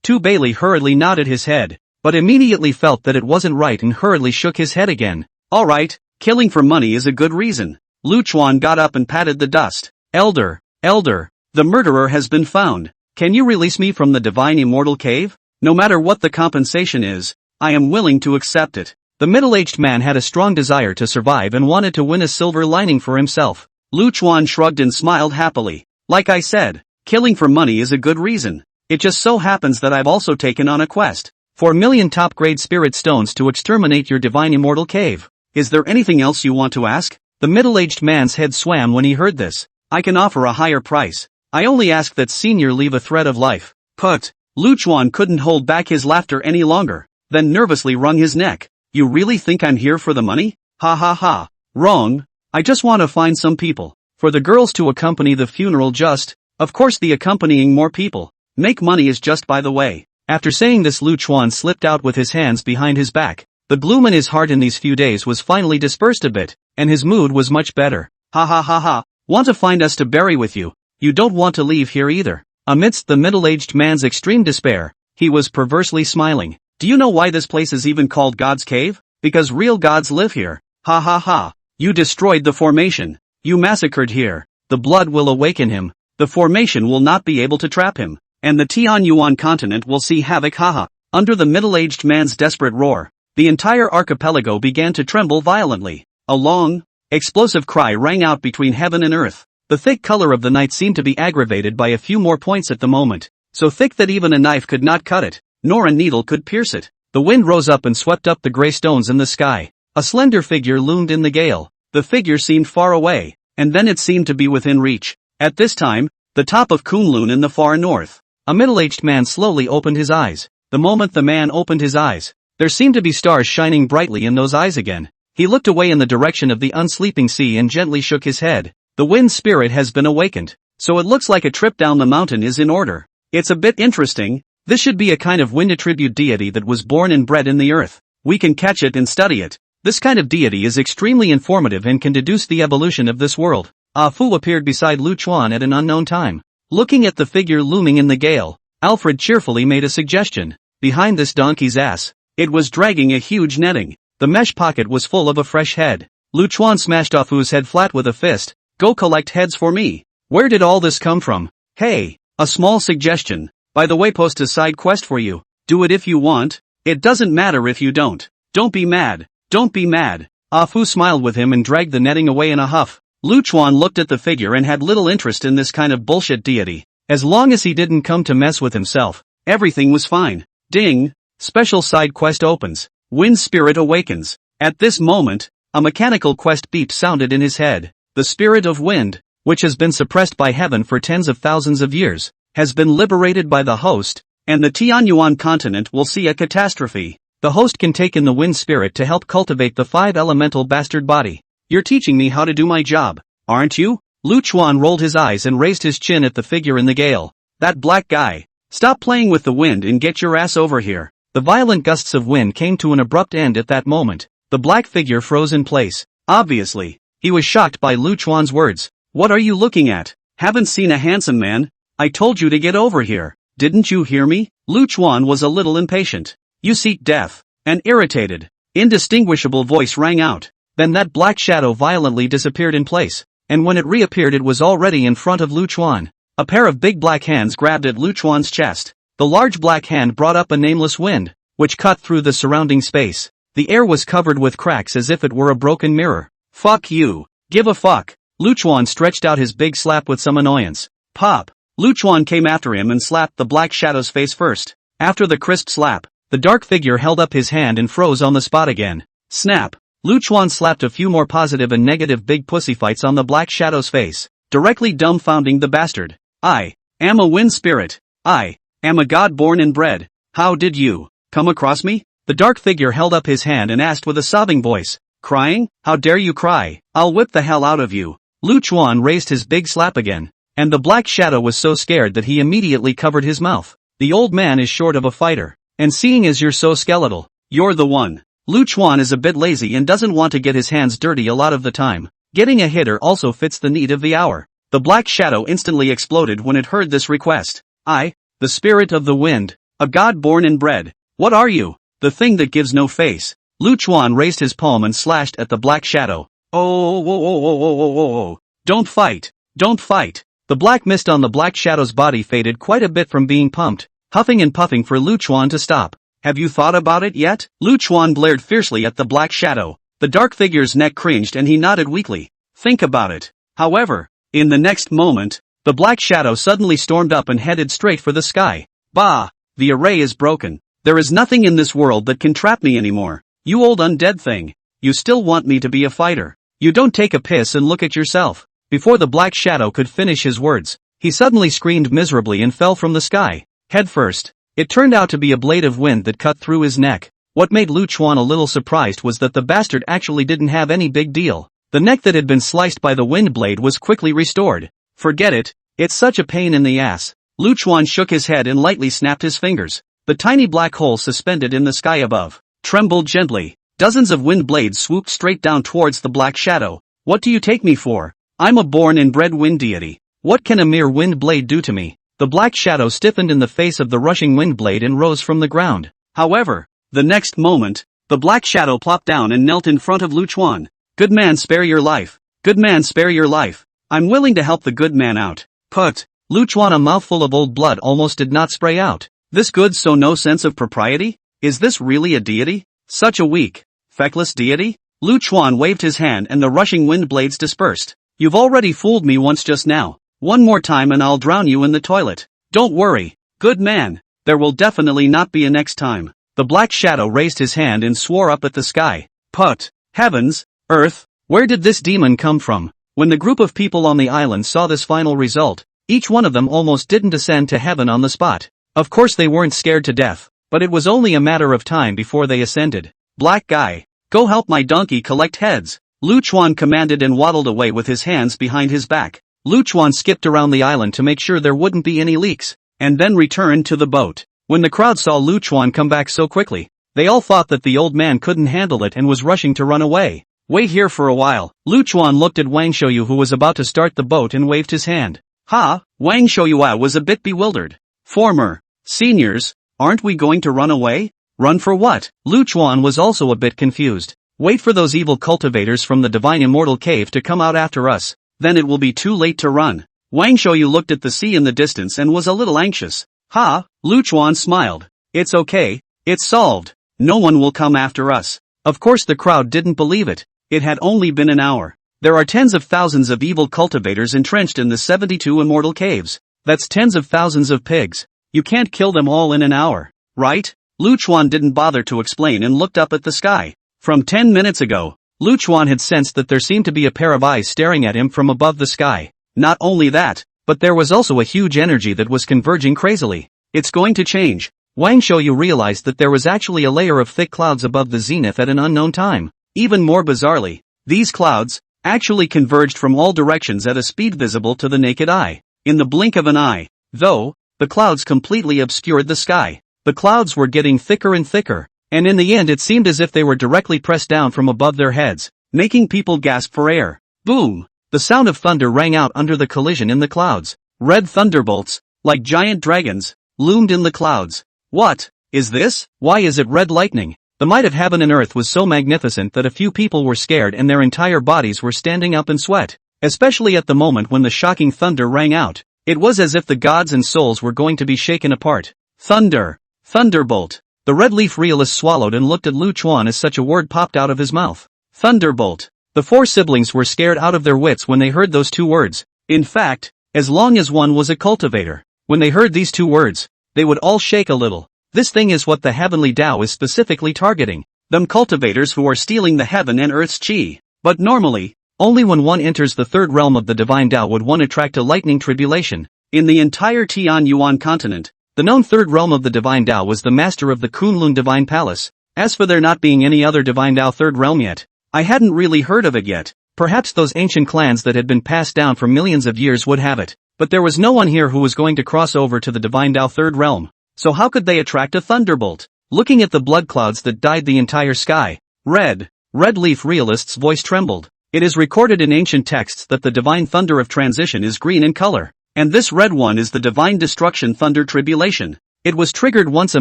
Tu Bailey hurriedly nodded his head, but immediately felt that it wasn't right and hurriedly shook his head again. Alright, killing for money is a good reason. Lu Chuan got up and patted the dust. Elder, the murderer has been found. Can you release me from the divine immortal cave? No matter what the compensation is, I am willing to accept it. The middle-aged man had a strong desire to survive and wanted to win a silver lining for himself. Lu Chuan shrugged and smiled happily. Like I said, killing for money is a good reason. It just so happens that I've also taken on a quest. 4 million top-grade spirit stones to exterminate your divine immortal cave. Is there anything else you want to ask? The middle-aged man's head swam when he heard this. I can offer a higher price. I only ask that Senior leave a thread of life. Put. Lu Chuan couldn't hold back his laughter any longer, then nervously wrung his neck. You really think I'm here for the money? Ha ha ha. Wrong. I just want to find some people. For the girls to accompany the funeral just, of course the accompanying more people. Make money is just by the way. After saying this Lu Chuan slipped out with his hands behind his back. The gloom in his heart in these few days was finally dispersed a bit, and his mood was much better. Ha ha ha ha. Want to find us to bury with you. You don't want to leave here either. Amidst the middle-aged man's extreme despair, he was perversely smiling. Do you know why this place is even called God's Cave? Because real gods live here. Ha ha ha. You destroyed the formation. You massacred here. The blood will awaken him. The formation will not be able to trap him. And the Tianyuan continent will see havoc. Haha. Under the middle-aged man's desperate roar, the entire archipelago began to tremble violently. A long, explosive cry rang out between heaven and earth. The thick color of the night seemed to be aggravated by a few more points at the moment, so thick that even a knife could not cut it, nor a needle could pierce it. The wind rose up and swept up the gray stones in the sky. A slender figure loomed in the gale. The figure seemed far away, and then it seemed to be within reach. At this time, the top of Kunlun in the far north. A middle-aged man slowly opened his eyes. The moment the man opened his eyes, there seemed to be stars shining brightly in those eyes again. He looked away in the direction of the unsleeping sea and gently shook his head. The wind spirit has been awakened, so it looks like a trip down the mountain is in order. It's a bit interesting. This should be a kind of wind attribute deity that was born and bred in the earth. We can catch it and study it. This kind of deity is extremely informative and can deduce the evolution of this world. Ah Fu appeared beside Lu Chuan at an unknown time. Looking at the figure looming in the gale, Alfred cheerfully made a suggestion. Behind this donkey's ass, it was dragging a huge netting. The mesh pocket was full of a fresh head. Lu Chuan smashed Ah Fu's head flat with a fist. Go collect heads for me. Where did all this come from? Hey, a small suggestion. By the way, post a side quest for you. Do it if you want. It doesn't matter if you don't. Don't be mad. Don't be mad. Ah Fu smiled with him and dragged the netting away in a huff. Lu Chuan looked at the figure and had little interest in this kind of bullshit deity. As long as he didn't come to mess with himself, everything was fine. Ding. Special side quest opens. Wind spirit awakens. At this moment, a mechanical quest beep sounded in his head. The spirit of wind, which has been suppressed by heaven for tens of thousands of years, has been liberated by the host, and the Tianyuan continent will see a catastrophe. The host can take in the wind spirit to help cultivate the 5-elemental bastard body. You're teaching me how to do my job, aren't you? Lu Chuan rolled his eyes and raised his chin at the figure in the gale. That black guy. Stop playing with the wind and get your ass over here. The violent gusts of wind came to an abrupt end at that moment. The black figure froze in place. Obviously, he was shocked by Lu Chuan's words. What are you looking at? Haven't seen a handsome man? I told you to get over here. Didn't you hear me? Lu Chuan was a little impatient. You seek death. An irritated, indistinguishable voice rang out. Then that black shadow violently disappeared in place, and when it reappeared it was already in front of Lu Chuan. A pair of big black hands grabbed at Lu Chuan's chest. The large black hand brought up a nameless wind, which cut through the surrounding space. The air was covered with cracks as if it were a broken mirror. Fuck you. Give a fuck. Lu Chuan stretched out his big slap with some annoyance. Pop. Lu Chuan came after him and slapped the black shadow's face first. After the crisp slap, the dark figure held up his hand and froze on the spot again. Snap. Lu Chuan slapped a few more positive and negative big pussy fights on the black shadow's face, directly dumbfounding the bastard. I am a wind spirit. I am a god born and bred. How did you come across me? The dark figure held up his hand and asked with a sobbing voice. Crying? How dare you cry? I'll whip the hell out of you. Lu Chuan raised his big slap again, and the black shadow was so scared that he immediately covered his mouth. The old man is short of a fighter, and seeing as you're so skeletal, you're the one. Lu Chuan is a bit lazy and doesn't want to get his hands dirty a lot of the time. Getting a hitter also fits the need of the hour. The black shadow instantly exploded when it heard this request. I, the spirit of the wind, a god born and bred. What are you? The thing that gives no face. Lu Chuan raised his palm and slashed at the black shadow. Oh. Don't fight. Don't fight. The black mist on the black shadow's body faded quite a bit from being pumped, huffing and puffing for Lu Chuan to stop. Have you thought about it yet? Lu Chuan glared fiercely at the black shadow. The dark figure's neck cringed and he nodded weakly. Think about it. However, in the next moment, the black shadow suddenly stormed up and headed straight for the sky. Bah! The array is broken. There is nothing in this world that can trap me anymore. You old undead thing. You still want me to be a fighter. You don't take a piss and look at yourself. Before the black shadow could finish his words, He suddenly screamed miserably and fell from the sky, head first. It turned out to be a blade of wind that cut through his neck. What made Lu Chuan a little surprised was that the bastard actually didn't have any big deal. The neck that had been sliced by the wind blade was quickly restored. Forget it, it's such a pain in the ass. Lu Chuan shook his head and lightly snapped his fingers. The tiny black hole suspended in the sky above trembled gently. Dozens of wind blades swooped straight down towards the black shadow. What do you take me for? I'm a born and bred wind deity. What can a mere wind blade do to me? The black shadow stiffened in the face of the rushing wind blade and rose from the ground. However, the next moment, the black shadow plopped down and knelt in front of Lu Chuan. Good man, spare your life. Good man, spare your life. I'm willing to help the good man out. Put. Lu Chuan, a mouthful of old blood, almost did not spray out. This good, so no sense of propriety? Is this really a deity? Such a weak, feckless deity? Lu Chuan waved his hand and the rushing wind blades dispersed. You've already fooled me once just now. One more time and I'll drown you in the toilet. Don't worry, good man. There will definitely not be a next time. The black shadow raised his hand and swore up at the sky. Put. Heavens, earth, where did this demon come from? When the group of people on the island saw this final result, each one of them almost didn't ascend to heaven on the spot. Of course they weren't scared to death, but it was only a matter of time before they ascended. Black guy, go help my donkey collect heads. Lu Chuan commanded and waddled away with his hands behind his back. Lu Chuan skipped around the island to make sure there wouldn't be any leaks, and then returned to the boat. When the crowd saw Lu Chuan come back so quickly, they all thought that the old man couldn't handle it and was rushing to run away. Wait here for a while. Lu Chuan looked at Wang Shouyu, who was about to start the boat, and waved his hand. Ha! Wang Shouyu was a bit bewildered. Former seniors, aren't we going to run away? Run for what? Lu Chuan was also a bit confused. Wait for those evil cultivators from the divine immortal cave to come out after us, then it will be too late to run. Wang Shouyu looked at the sea in the distance and was a little anxious. Ha! Lu Chuan smiled. It's okay, it's solved. No one will come after us. Of course the crowd didn't believe it. It had only been an hour. There are tens of thousands of evil cultivators entrenched in the 72 immortal caves. That's tens of thousands of pigs. You can't kill them all in an hour, right? Lu Chuan didn't bother to explain and looked up at the sky. From 10 minutes ago, Lu Chuan had sensed that there seemed to be a pair of eyes staring at him from above the sky. Not only that, but there was also a huge energy that was converging crazily. It's going to change. Wang Shouyu realized that there was actually a layer of thick clouds above the zenith at an unknown time. Even more bizarrely, these clouds actually converged from all directions at a speed visible to the naked eye. In the blink of an eye, though, the clouds completely obscured the sky. The clouds were getting thicker and thicker, and in the end it seemed as if they were directly pressed down from above their heads, making people gasp for air. Boom! The sound of thunder rang out under the collision in the clouds. Red thunderbolts, like giant dragons, loomed in the clouds. What is this? Why is it red lightning? The might of heaven and earth was so magnificent that a few people were scared and their entire bodies were standing up in sweat. Especially at the moment when the shocking thunder rang out. It was as if the gods and souls were going to be shaken apart. Thunder. Thunderbolt. The red leaf realist swallowed and looked at Lu Chuan as such a word popped out of his mouth. Thunderbolt. The four siblings were scared out of their wits when they heard those two words. In fact, as long as one was a cultivator, when they heard these two words, they would all shake a little. This thing is what the heavenly Tao is specifically targeting. Them cultivators who are stealing the heaven and earth's chi. But normally, only when one enters the third realm of the divine Tao would one attract a lightning tribulation. In the entire Tian Yuan continent, the known third realm of the divine Tao was the master of the Kunlun divine palace. As for there not being any other divine Tao third realm yet, I hadn't really heard of it yet. Perhaps those ancient clans that had been passed down for millions of years would have it. But there was no one here who was going to cross over to the divine Tao third realm. So how could they attract a thunderbolt? Looking at the blood clouds that dyed the entire sky, red leaf realist's voice trembled. It is recorded in ancient texts that the divine thunder of transition is green in color, and this red one is the divine destruction thunder tribulation. It was triggered once a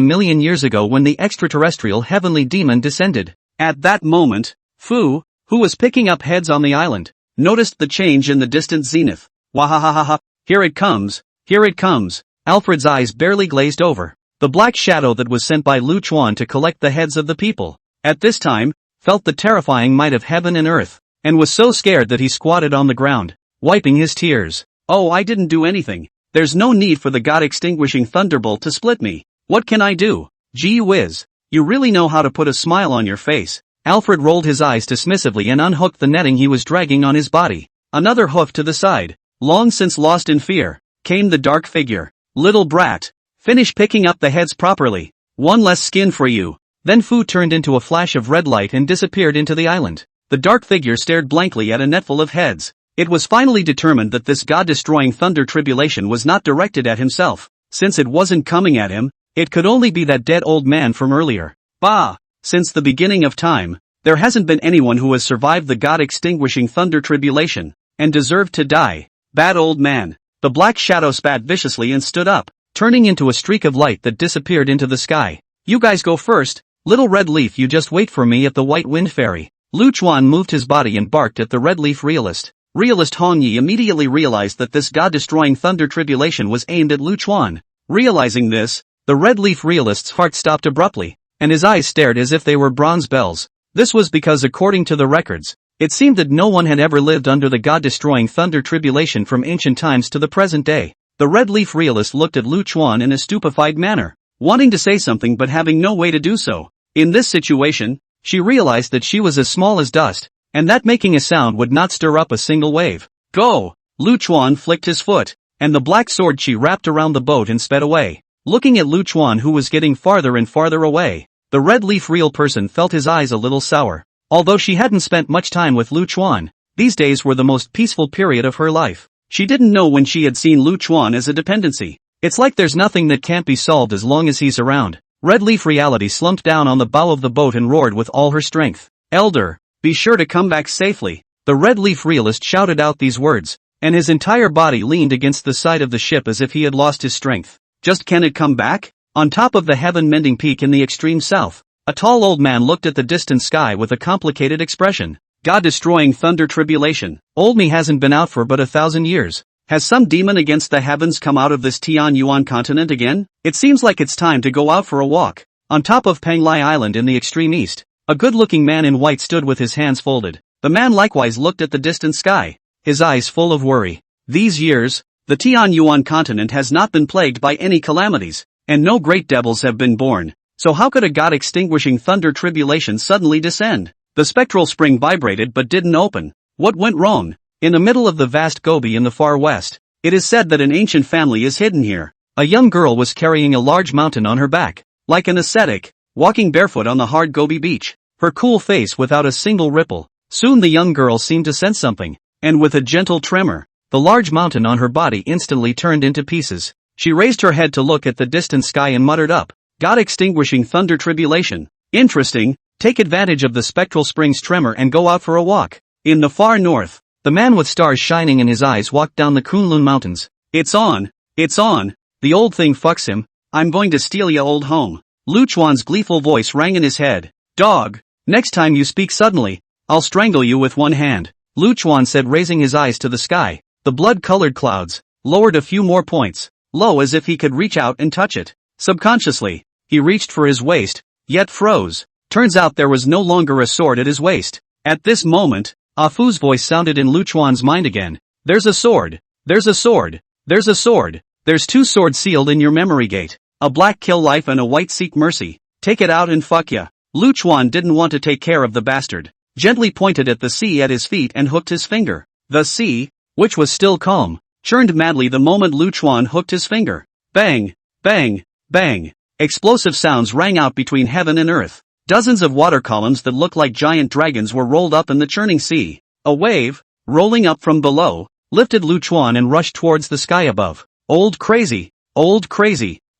million years ago when the extraterrestrial heavenly demon descended. At that moment, Fu, who was picking up heads on the island, noticed the change in the distant zenith. Wahahaha, here it comes, here it comes. Alfred's eyes barely glazed over. The black shadow that was sent by Lu Chuan to collect the heads of the people, at this time, felt the terrifying might of heaven and earth, and was so scared that he squatted on the ground, wiping his tears. Oh, I didn't do anything. There's no need for the God-extinguishing thunderbolt to split me. What can I do? Gee whiz. You really know how to put a smile on your face. Alfred rolled his eyes dismissively and unhooked the netting he was dragging on his body. Another hoof to the side. Long since lost in fear, came the dark figure. Little brat. Finish picking up the heads properly. One less skin for you. Then Fu turned into a flash of red light and disappeared into the island. The dark figure stared blankly at a netful of heads. It was finally determined that this god-destroying thunder tribulation was not directed at himself. Since it wasn't coming at him, it could only be that dead old man from earlier. Bah! Since the beginning of time, there hasn't been anyone who has survived the god-extinguishing thunder tribulation, and deserved to die. Bad old man. The black shadow spat viciously and stood up, turning into a streak of light that disappeared into the sky. You guys go first, little red leaf, you just wait for me at the White Wind Fairy. Lu Chuan moved his body and barked at the red leaf realist. Realist Hong Yi immediately realized that this god-destroying thunder tribulation was aimed at Lu Chuan. Realizing this, the red leaf realist's heart stopped abruptly, and his eyes stared as if they were bronze bells. This was because according to the records, it seemed that no one had ever lived under the god-destroying thunder tribulation from ancient times to the present day. The red leaf realist looked at Lu Chuan in a stupefied manner, wanting to say something but having no way to do so. In this situation, she realized that she was as small as dust, and that making a sound would not stir up a single wave. Go! Lu Chuan flicked his foot, and the black sword she wrapped around the boat and sped away. Looking at Lu Chuan, who was getting farther and farther away, the red leaf real person felt his eyes a little sour. Although she hadn't spent much time with Lu Chuan, these days were the most peaceful period of her life. She didn't know when she had seen Lu Chuan as a dependency. It's like there's nothing that can't be solved as long as he's around. Red leaf reality slumped down on the bow of the boat and roared with all her strength. Elder, be sure to come back safely. The red leaf realist shouted out these words, and his entire body leaned against the side of the ship as if he had lost his strength. Just can it come back? On top of the heaven-mending peak in the extreme south, a tall old man looked at the distant sky with a complicated expression. God-destroying thunder tribulation. Old me hasn't been out for but 1,000 years. Has some demon against the heavens come out of this Tian Yuan continent again? It seems like it's time to go out for a walk. On top of Panglai Island in the extreme east, a good-looking man in white stood with his hands folded. The man likewise looked at the distant sky, his eyes full of worry. These years, the Tian Yuan continent has not been plagued by any calamities, and no great devils have been born. So how could a god-extinguishing thunder tribulation suddenly descend? The spectral spring vibrated but didn't open. What went wrong? In the middle of the vast Gobi in the far west, it is said that an ancient family is hidden here. A young girl was carrying a large mountain on her back, like an ascetic, walking barefoot on the hard Gobi beach, her cool face without a single ripple. Soon the young girl seemed to sense something, and with a gentle tremor, the large mountain on her body instantly turned into pieces. She raised her head to look at the distant sky and muttered up, God-extinguishing thunder tribulation. Interesting, take advantage of the spectral spring's tremor and go out for a walk. In the far north, the man with stars shining in his eyes walked down the Kunlun mountains. It's on, the old thing fucks him, I'm going to steal ya old home. Lu Chuan's gleeful voice rang in his head. Dog, next time you speak suddenly, I'll strangle you with one hand. Lu Chuan said, raising his eyes to the sky. The blood-colored clouds lowered a few more points, low as if he could reach out and touch it. Subconsciously, he reached for his waist, yet froze. Turns out there was no longer a sword at his waist. At this moment, Ah Fu's voice sounded in Lu Chuan's mind again. There's a sword. There's a sword. There's a sword. There's 2 swords sealed in your memory gate. A black kill life and a white seek mercy. Take it out and fuck ya. Lu Chuan didn't want to take care of the bastard. Gently pointed at the sea at his feet and hooked his finger. The sea, which was still calm, churned madly the moment Lu Chuan hooked his finger. Bang, bang, bang. Explosive sounds rang out between heaven and earth. Dozens of water columns that looked like giant dragons were rolled up in the churning sea. A wave, rolling up from below, lifted Lu Chuan and rushed towards the sky above. Old crazy,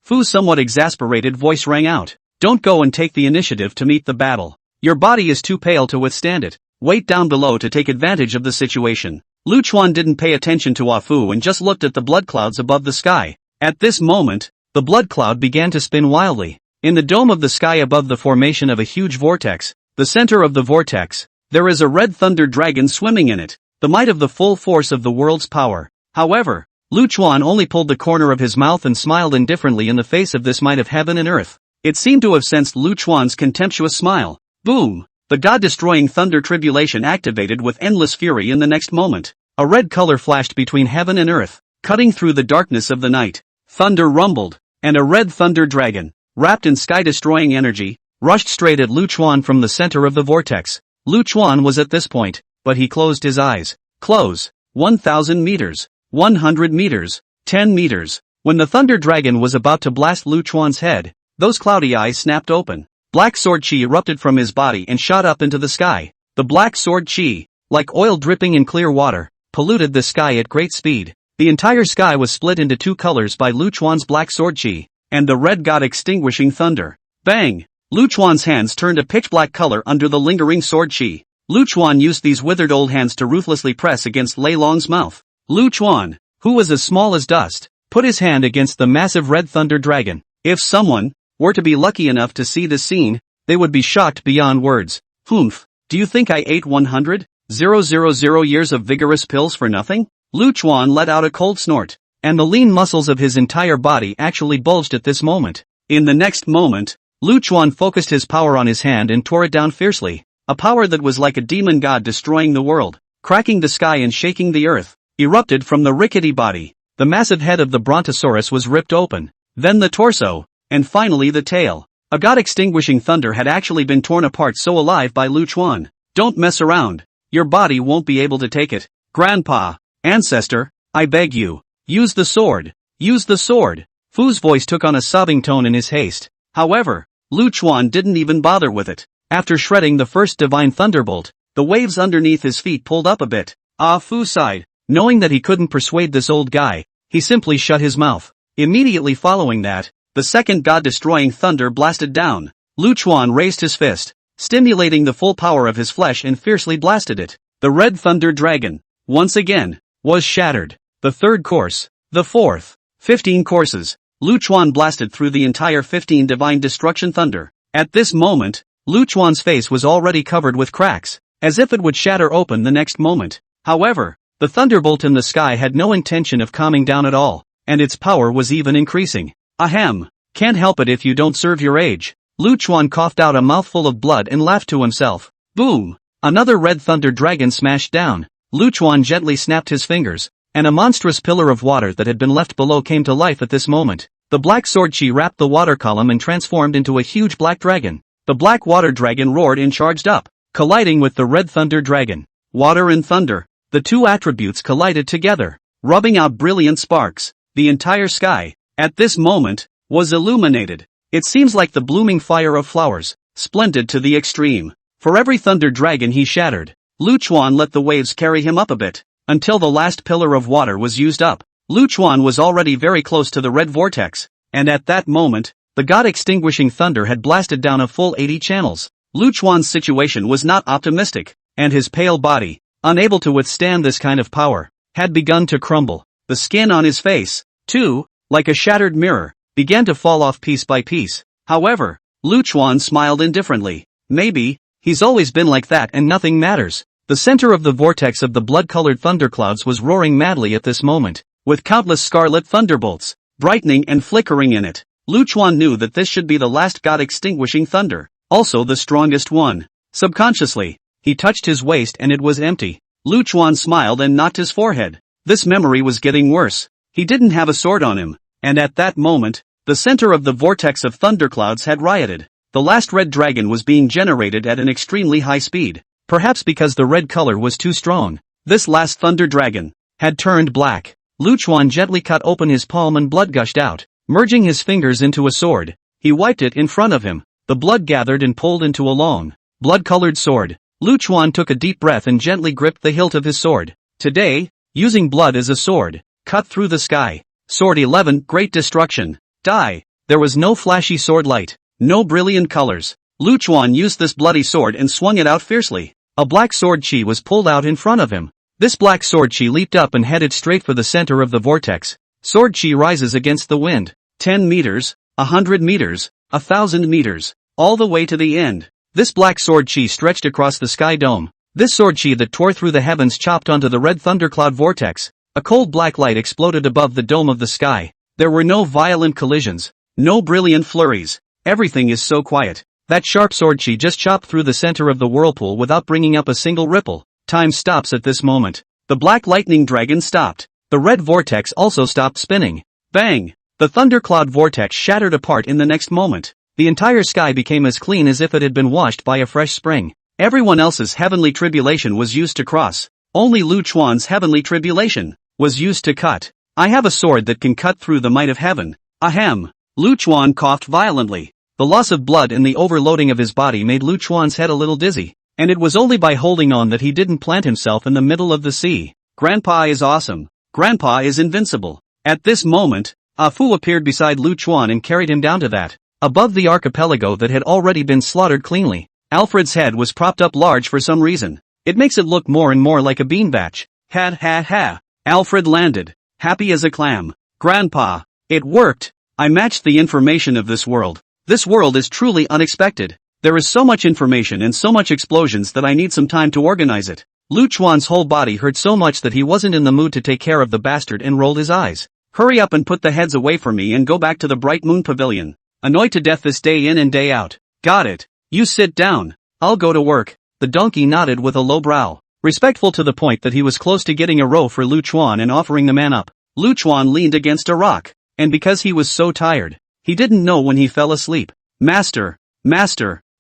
Fu's somewhat exasperated voice rang out. Don't go and take the initiative to meet the battle. Your body is too pale to withstand it. Wait down below to take advantage of the situation. Lu Chuan didn't pay attention to Ah Fu and just looked at the blood clouds above the sky. At this moment, the blood cloud began to spin wildly. In the dome of the sky above the formation of a huge vortex, the center of the vortex, there is a red thunder dragon swimming in it, the might of the full force of the world's power. However, Lu Chuan only pulled the corner of his mouth and smiled indifferently in the face of this might of heaven and earth. It seemed to have sensed Lu Chuan's contemptuous smile. Boom! The god-destroying thunder tribulation activated with endless fury in the next moment. A red color flashed between heaven and earth, cutting through the darkness of the night. Thunder rumbled, and a red thunder dragon, wrapped in sky-destroying energy, rushed straight at Lu Chuan from the center of the vortex. Lu Chuan was at this point, but he closed his eyes. Close. 1,000 meters. 100 meters. 10 meters. When the thunder dragon was about to blast Lu Chuan's head, those cloudy eyes snapped open. Black sword chi erupted from his body and shot up into the sky. The black sword chi, like oil dripping in clear water, polluted the sky at great speed. The entire sky was split into two colors by Lu Chuan's black sword chi, and the red god extinguishing thunder. Bang! Lu Chuan's hands turned a pitch-black color under the lingering sword chi. Lu Chuan used these withered old hands to ruthlessly press against Lei Long's mouth. Lu Chuan, who was as small as dust, put his hand against the massive red thunder dragon. If someone were to be lucky enough to see this scene, they would be shocked beyond words. Humph, do you think I ate 100,000 years of vigorous pills for nothing? Lu Chuan let out a cold snort, and the lean muscles of his entire body actually bulged at this moment. In the next moment, Lu Chuan focused his power on his hand and tore it down fiercely, a power that was like a demon god destroying the world, cracking the sky and shaking the earth, erupted from the rickety body. The massive head of the brontosaurus was ripped open, then the torso, and finally the tail. A god-extinguishing thunder had actually been torn apart so alive by Lu Chuan. Don't mess around. Your body won't be able to take it. Grandpa, ancestor, I beg you, use the sword. Use the sword. Fu's voice took on a sobbing tone in his haste. However, Lu Chuan didn't even bother with it. After shredding the first divine thunderbolt, the waves underneath his feet pulled up a bit. Fu sighed. Knowing that he couldn't persuade this old guy, he simply shut his mouth. Immediately following that, the second god-destroying thunder blasted down. Lu Chuan raised his fist, stimulating the full power of his flesh and fiercely blasted it. The red thunder dragon, once again, was shattered. The third course, the fourth, 15 courses. Lu Chuan blasted through the entire 15 divine destruction thunder. At this moment, Lu Chuan's face was already covered with cracks, as if it would shatter open the next moment. However, the thunderbolt in the sky had no intention of calming down at all, and its power was even increasing. Ahem, can't help it if you don't serve your age. Lu Chuan coughed out a mouthful of blood and laughed to himself. Boom! Another red thunder dragon smashed down. Lu Chuan gently snapped his fingers, and a monstrous pillar of water that had been left below came to life at this moment. The black sword chi wrapped the water column and transformed into a huge black dragon. The black water dragon roared and charged up, colliding with the red thunder dragon. Water and thunder. The two attributes collided together, rubbing out brilliant sparks. The entire sky, at this moment, was illuminated. It seems like the blooming fire of flowers, splendid to the extreme. For every thunder dragon he shattered, Lu Chuan let the waves carry him up a bit, until the last pillar of water was used up. Lu Chuan was already very close to the red vortex, and at that moment, the god-extinguishing thunder had blasted down a full 80 channels. Lu Chuan's situation was not optimistic, and his pale body, unable to withstand this kind of power, had begun to crumble. The skin on his face, too, like a shattered mirror, began to fall off piece by piece. However, Lu Chuan smiled indifferently. Maybe, he's always been like that and nothing matters. The center of the vortex of the blood-colored thunderclouds was roaring madly at this moment, with countless scarlet thunderbolts, brightening and flickering in it. Lu Chuan knew that this should be the last god-extinguishing thunder, also the strongest one. Subconsciously, he touched his waist and it was empty. Lu Chuan smiled and knocked his forehead. This memory was getting worse. He didn't have a sword on him, and at that moment, the center of the vortex of thunderclouds had rioted. The last red dragon was being generated at an extremely high speed, perhaps because the red color was too strong. This last thunder dragon had turned black. Lu Chuan gently cut open his palm and blood gushed out. Merging his fingers into a sword, he wiped it in front of him. The blood gathered and pulled into a long, blood-colored sword. Lu Chuan took a deep breath and gently gripped the hilt of his sword. Today, using blood as a sword, cut through the sky. Sword 11, Great Destruction. Die. There was no flashy sword light, no brilliant colors. Lu Chuan used this bloody sword and swung it out fiercely. A black sword chi was pulled out in front of him. This black sword chi leaped up and headed straight for the center of the vortex. Sword chi rises against the wind. 10 meters, 100 meters, 1,000 meters, all the way to the end. This black sword chi stretched across the sky dome. This sword chi that tore through the heavens chopped onto the red thundercloud vortex. A cold black light exploded above the dome of the sky. There were no violent collisions, no brilliant flurries. Everything is so quiet. That sharp sword chi just chopped through the center of the whirlpool without bringing up a single ripple. Time stops at this moment. The black lightning dragon stopped. The red vortex also stopped spinning. Bang! The thundercloud vortex shattered apart in the next moment. The entire sky became as clean as if it had been washed by a fresh spring. Everyone else's heavenly tribulation was used to cross. Only Lu Chuan's heavenly tribulation was used to cut. I have a sword that can cut through the might of heaven. Ahem. Lu Chuan coughed violently. The loss of blood and the overloading of his body made Lu Chuan's head a little dizzy, and it was only by holding on that he didn't plant himself in the middle of the sea. Grandpa is awesome. Grandpa is invincible. At this moment, A Fu appeared beside Lu Chuan and carried him down to that. Above the archipelago that had already been slaughtered cleanly, Alfred's head was propped up large for some reason. It makes it look more and more like a bean batch. Ha ha ha. Alfred landed, happy as a clam. Grandpa, it worked. I matched the information of this world. This world is truly unexpected. There is so much information and so much explosions that I need some time to organize it. Lu Chuan's whole body hurt so much that he wasn't in the mood to take care of the bastard and rolled his eyes. Hurry up and put the heads away from me and go back to the Bright Moon Pavilion. Annoyed to death this day in and day out. Got it. You sit down. I'll go to work. The donkey nodded with a low brow, respectful to the point that he was close to getting a row for Lu Chuan and offering the man up. Lu Chuan leaned against a rock, and because he was so tired, he didn't know when he fell asleep. Master,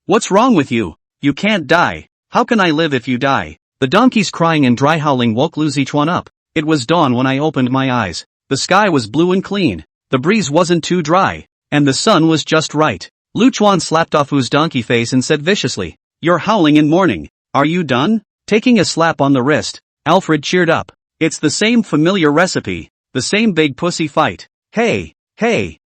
what's wrong with you? You can't die. How can I live if you die? The donkey's crying and dry howling woke Lu Zichuan up. It was dawn when I opened my eyes. The sky was blue and clean. The breeze wasn't too dry, and the sun was just right. Lu Chuan slapped Ah Fu's donkey face and said viciously, "You're howling in mourning. Are you done?" Taking a slap on the wrist, Alfred cheered up. It's the same familiar recipe, the same big pussy fight. Hey,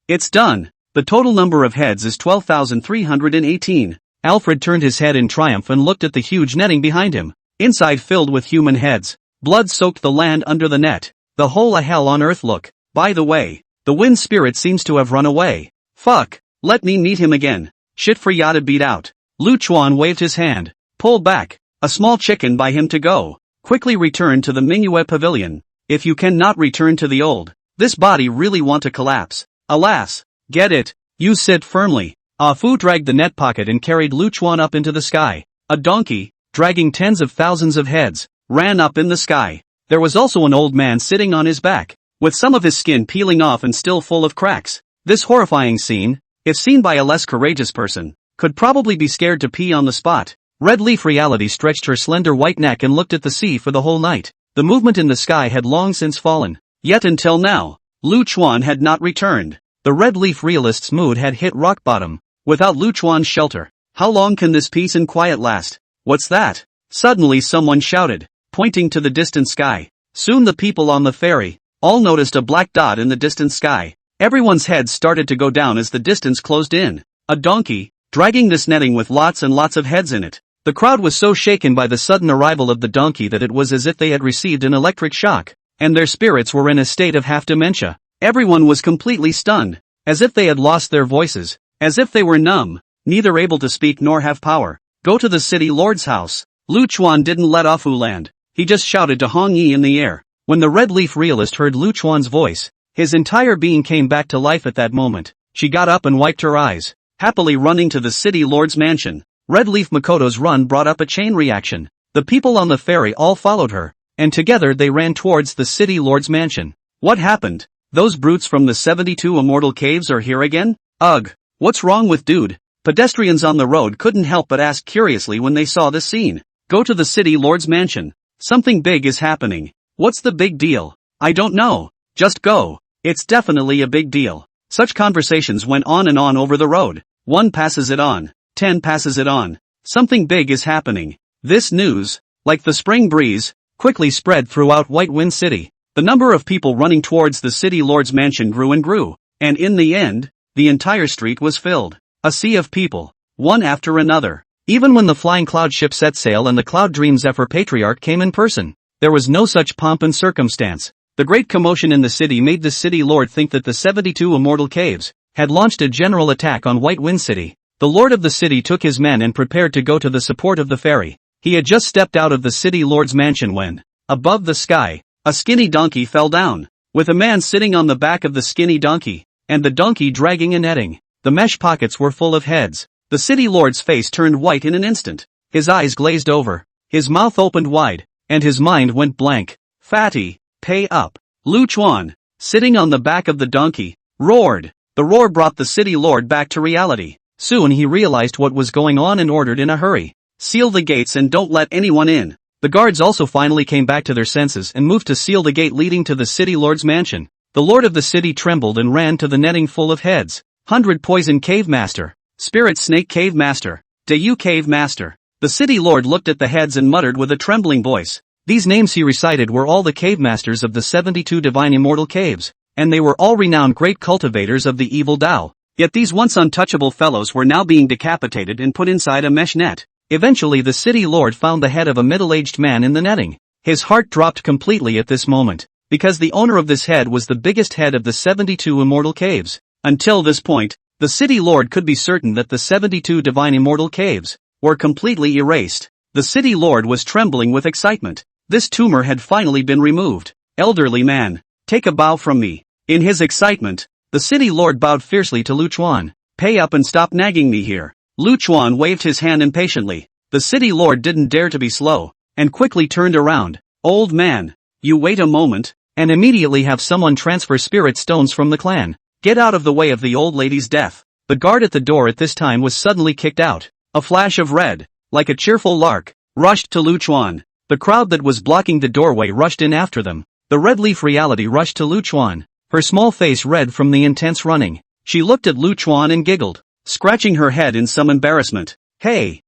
it's done. The total number of heads is 12,318. Alfred turned his head in triumph and looked at the huge netting behind him. Inside filled with human heads. Blood soaked the land under the net. The whole a hell on earth look. By the way, the wind spirit seems to have run away. Fuck, let me meet him again. Shit for ya to beat out. Lu Chuan waved his hand. Pull back. A small chicken by him to go. Quickly return to the manhwa Pavilion. If you cannot return to the old, this body really want to collapse. Alas. Get it. You sit firmly. Ah Fu dragged the net pocket and carried Lu Chuan up into the sky. A donkey, dragging tens of thousands of heads, ran up in the sky. There was also an old man sitting on his back, with some of his skin peeling off and still full of cracks. This horrifying scene, if seen by a less courageous person, could probably be scared to pee on the spot. Red Leaf Reality stretched her slender white neck and looked at the sea for the whole night. The movement in the sky had long since fallen. Yet until now, Lu Chuan had not returned. The Red Leaf Realist's mood had hit rock bottom. Without Lu Chuan's shelter, how long can this peace and quiet last? What's that? Suddenly someone shouted, pointing to the distant sky. Soon the people on the ferry all noticed a black dot in the distant sky. Everyone's heads started to go down as the distance closed in. A donkey, dragging this netting with lots and lots of heads in it. The crowd was so shaken by the sudden arrival of the donkey that it was as if they had received an electric shock, and their spirits were in a state of half dementia. Everyone was completely stunned, as if they had lost their voices, as if they were numb, neither able to speak nor have power. Go to the city lord's house. Lu Chuan didn't let Ah Fu land. He just shouted to Hong Yi in the air. When the Red Leaf Realist heard Lu Chuan's voice, his entire being came back to life at that moment. She got up and wiped her eyes, happily running to the city lord's mansion. Red Leaf Makoto's run brought up a chain reaction. The people on the ferry all followed her, and together they ran towards the city lord's mansion. What happened? Those brutes from the 72 Immortal Caves are here again? Ugh, what's wrong with dude? Pedestrians on the road couldn't help but ask curiously when they saw this scene. Go to the city lord's mansion. Something big is happening. What's the big deal? I don't know. Just go. It's definitely a big deal. Such conversations went on and on over the road. One passes it on. 10 passes it on. Something big is happening. This news, like the spring breeze, quickly spread throughout White Wind City. The number of people running towards the city lord's mansion grew and grew, and in the end, the entire street was filled. A sea of people, one after another. Even when the flying cloud ship set sail and the Cloud Dream Zephyr Patriarch came in person, there was no such pomp and circumstance. The great commotion in the city made the city lord think that the 72 Immortal Caves had launched a general attack on White Wind City. The lord of the city took his men and prepared to go to the support of the ferry. He had just stepped out of the city lord's mansion when, above the sky, a skinny donkey fell down, with a man sitting on the back of the skinny donkey, and the donkey dragging a netting. The mesh pockets were full of heads. The city lord's face turned white in an instant. His eyes glazed over, his mouth opened wide, and his mind went blank. Fatty, pay up. Lu Chuan, sitting on the back of the donkey, roared. The roar brought the city lord back to reality. Soon he realized what was going on and ordered in a hurry. Seal the gates and don't let anyone in. The guards also finally came back to their senses and moved to seal the gate leading to the city lord's mansion. The lord of the city trembled and ran to the netting full of heads. 100 Poison Cave Master. Spirit Snake Cave Master. Dayu Cave Master. The city lord looked at the heads and muttered with a trembling voice. These names he recited were all the cave masters of the 72 divine immortal caves, and they were all renowned great cultivators of the evil Tao. Yet these once untouchable fellows were now being decapitated and put inside a mesh net. Eventually the city lord found the head of a middle-aged man in the netting. His heart dropped completely at this moment, because the owner of this head was the biggest head of the 72 immortal caves. Until this point, the city lord could be certain that the 72 divine immortal caves were completely erased. The city lord was trembling with excitement. This tumor had finally been removed. Elderly man, take a bow from me. In his excitement, the city lord bowed fiercely to Lu Chuan. Pay up and stop nagging me here. Lu Chuan waved his hand impatiently. The city lord didn't dare to be slow, and quickly turned around. Old man, you wait a moment, and immediately have someone transfer spirit stones from the clan. Get out of the way of the old lady's death. The guard at the door at this time was suddenly kicked out. A flash of red, like a cheerful lark, rushed to Lu Chuan. The crowd that was blocking the doorway rushed in after them. The red leaf reality rushed to Lu Chuan. Her small face red from the intense running. She looked at Lu Chuan and giggled, scratching her head in some embarrassment. Hey,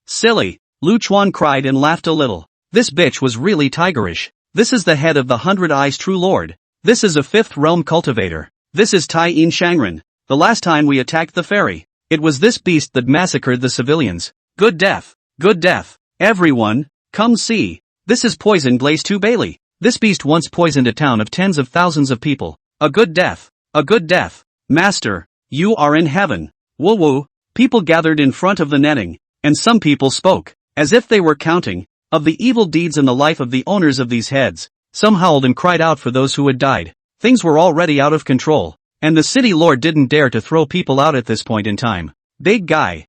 silly, Lu Chuan cried and laughed a little. This bitch was really tigerish. This is the head of the 100 Eyes True Lord. This is a 5th realm cultivator. This is Tai In Shangren. The last time we attacked the ferry, it was this beast that massacred the civilians. Good death. Everyone, come see. This is Poison Glaze 2 Bailey. This beast once poisoned a town of tens of thousands of people. A good death. Master, you are in heaven. Woo woo. People gathered in front of the netting, and some people spoke, as if they were counting, of the evil deeds in the life of the owners of these heads. Some howled and cried out for those who had died. Things were already out of control, and the city lord didn't dare to throw people out at this point in time. Big guy,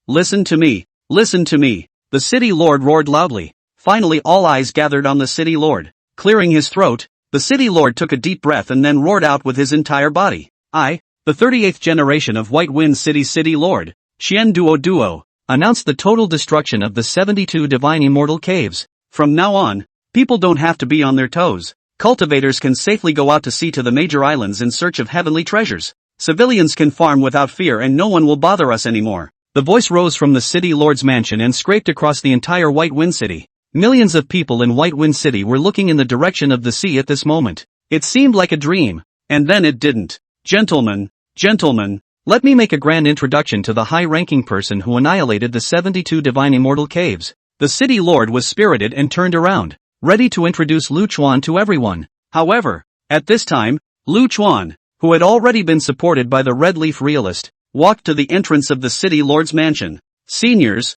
listen to me. The city lord roared loudly. Finally all eyes gathered on the city lord. Clearing his throat, the city lord took a deep breath and then roared out with his entire body. I, the 38th generation of White Wind City's city lord, Xian Duo, announced the total destruction of the 72 divine immortal caves. From now on, people don't have to be on their toes. Cultivators can safely go out to sea to the major islands in search of heavenly treasures. Civilians can farm without fear and no one will bother us anymore. The voice rose from the city lord's mansion and scraped across the entire White Wind City. Millions of people in White Wind City were looking in the direction of the sea at this moment. It seemed like a dream. And then it didn't. Gentlemen, let me make a grand introduction to the high-ranking person who annihilated the 72 divine immortal caves. The city lord was spirited and turned around, ready to introduce Lu Chuan to everyone. However, at this time, Lu Chuan, who had already been supported by the Red Leaf Realist, walked to the entrance of the city lord's mansion. Seniors,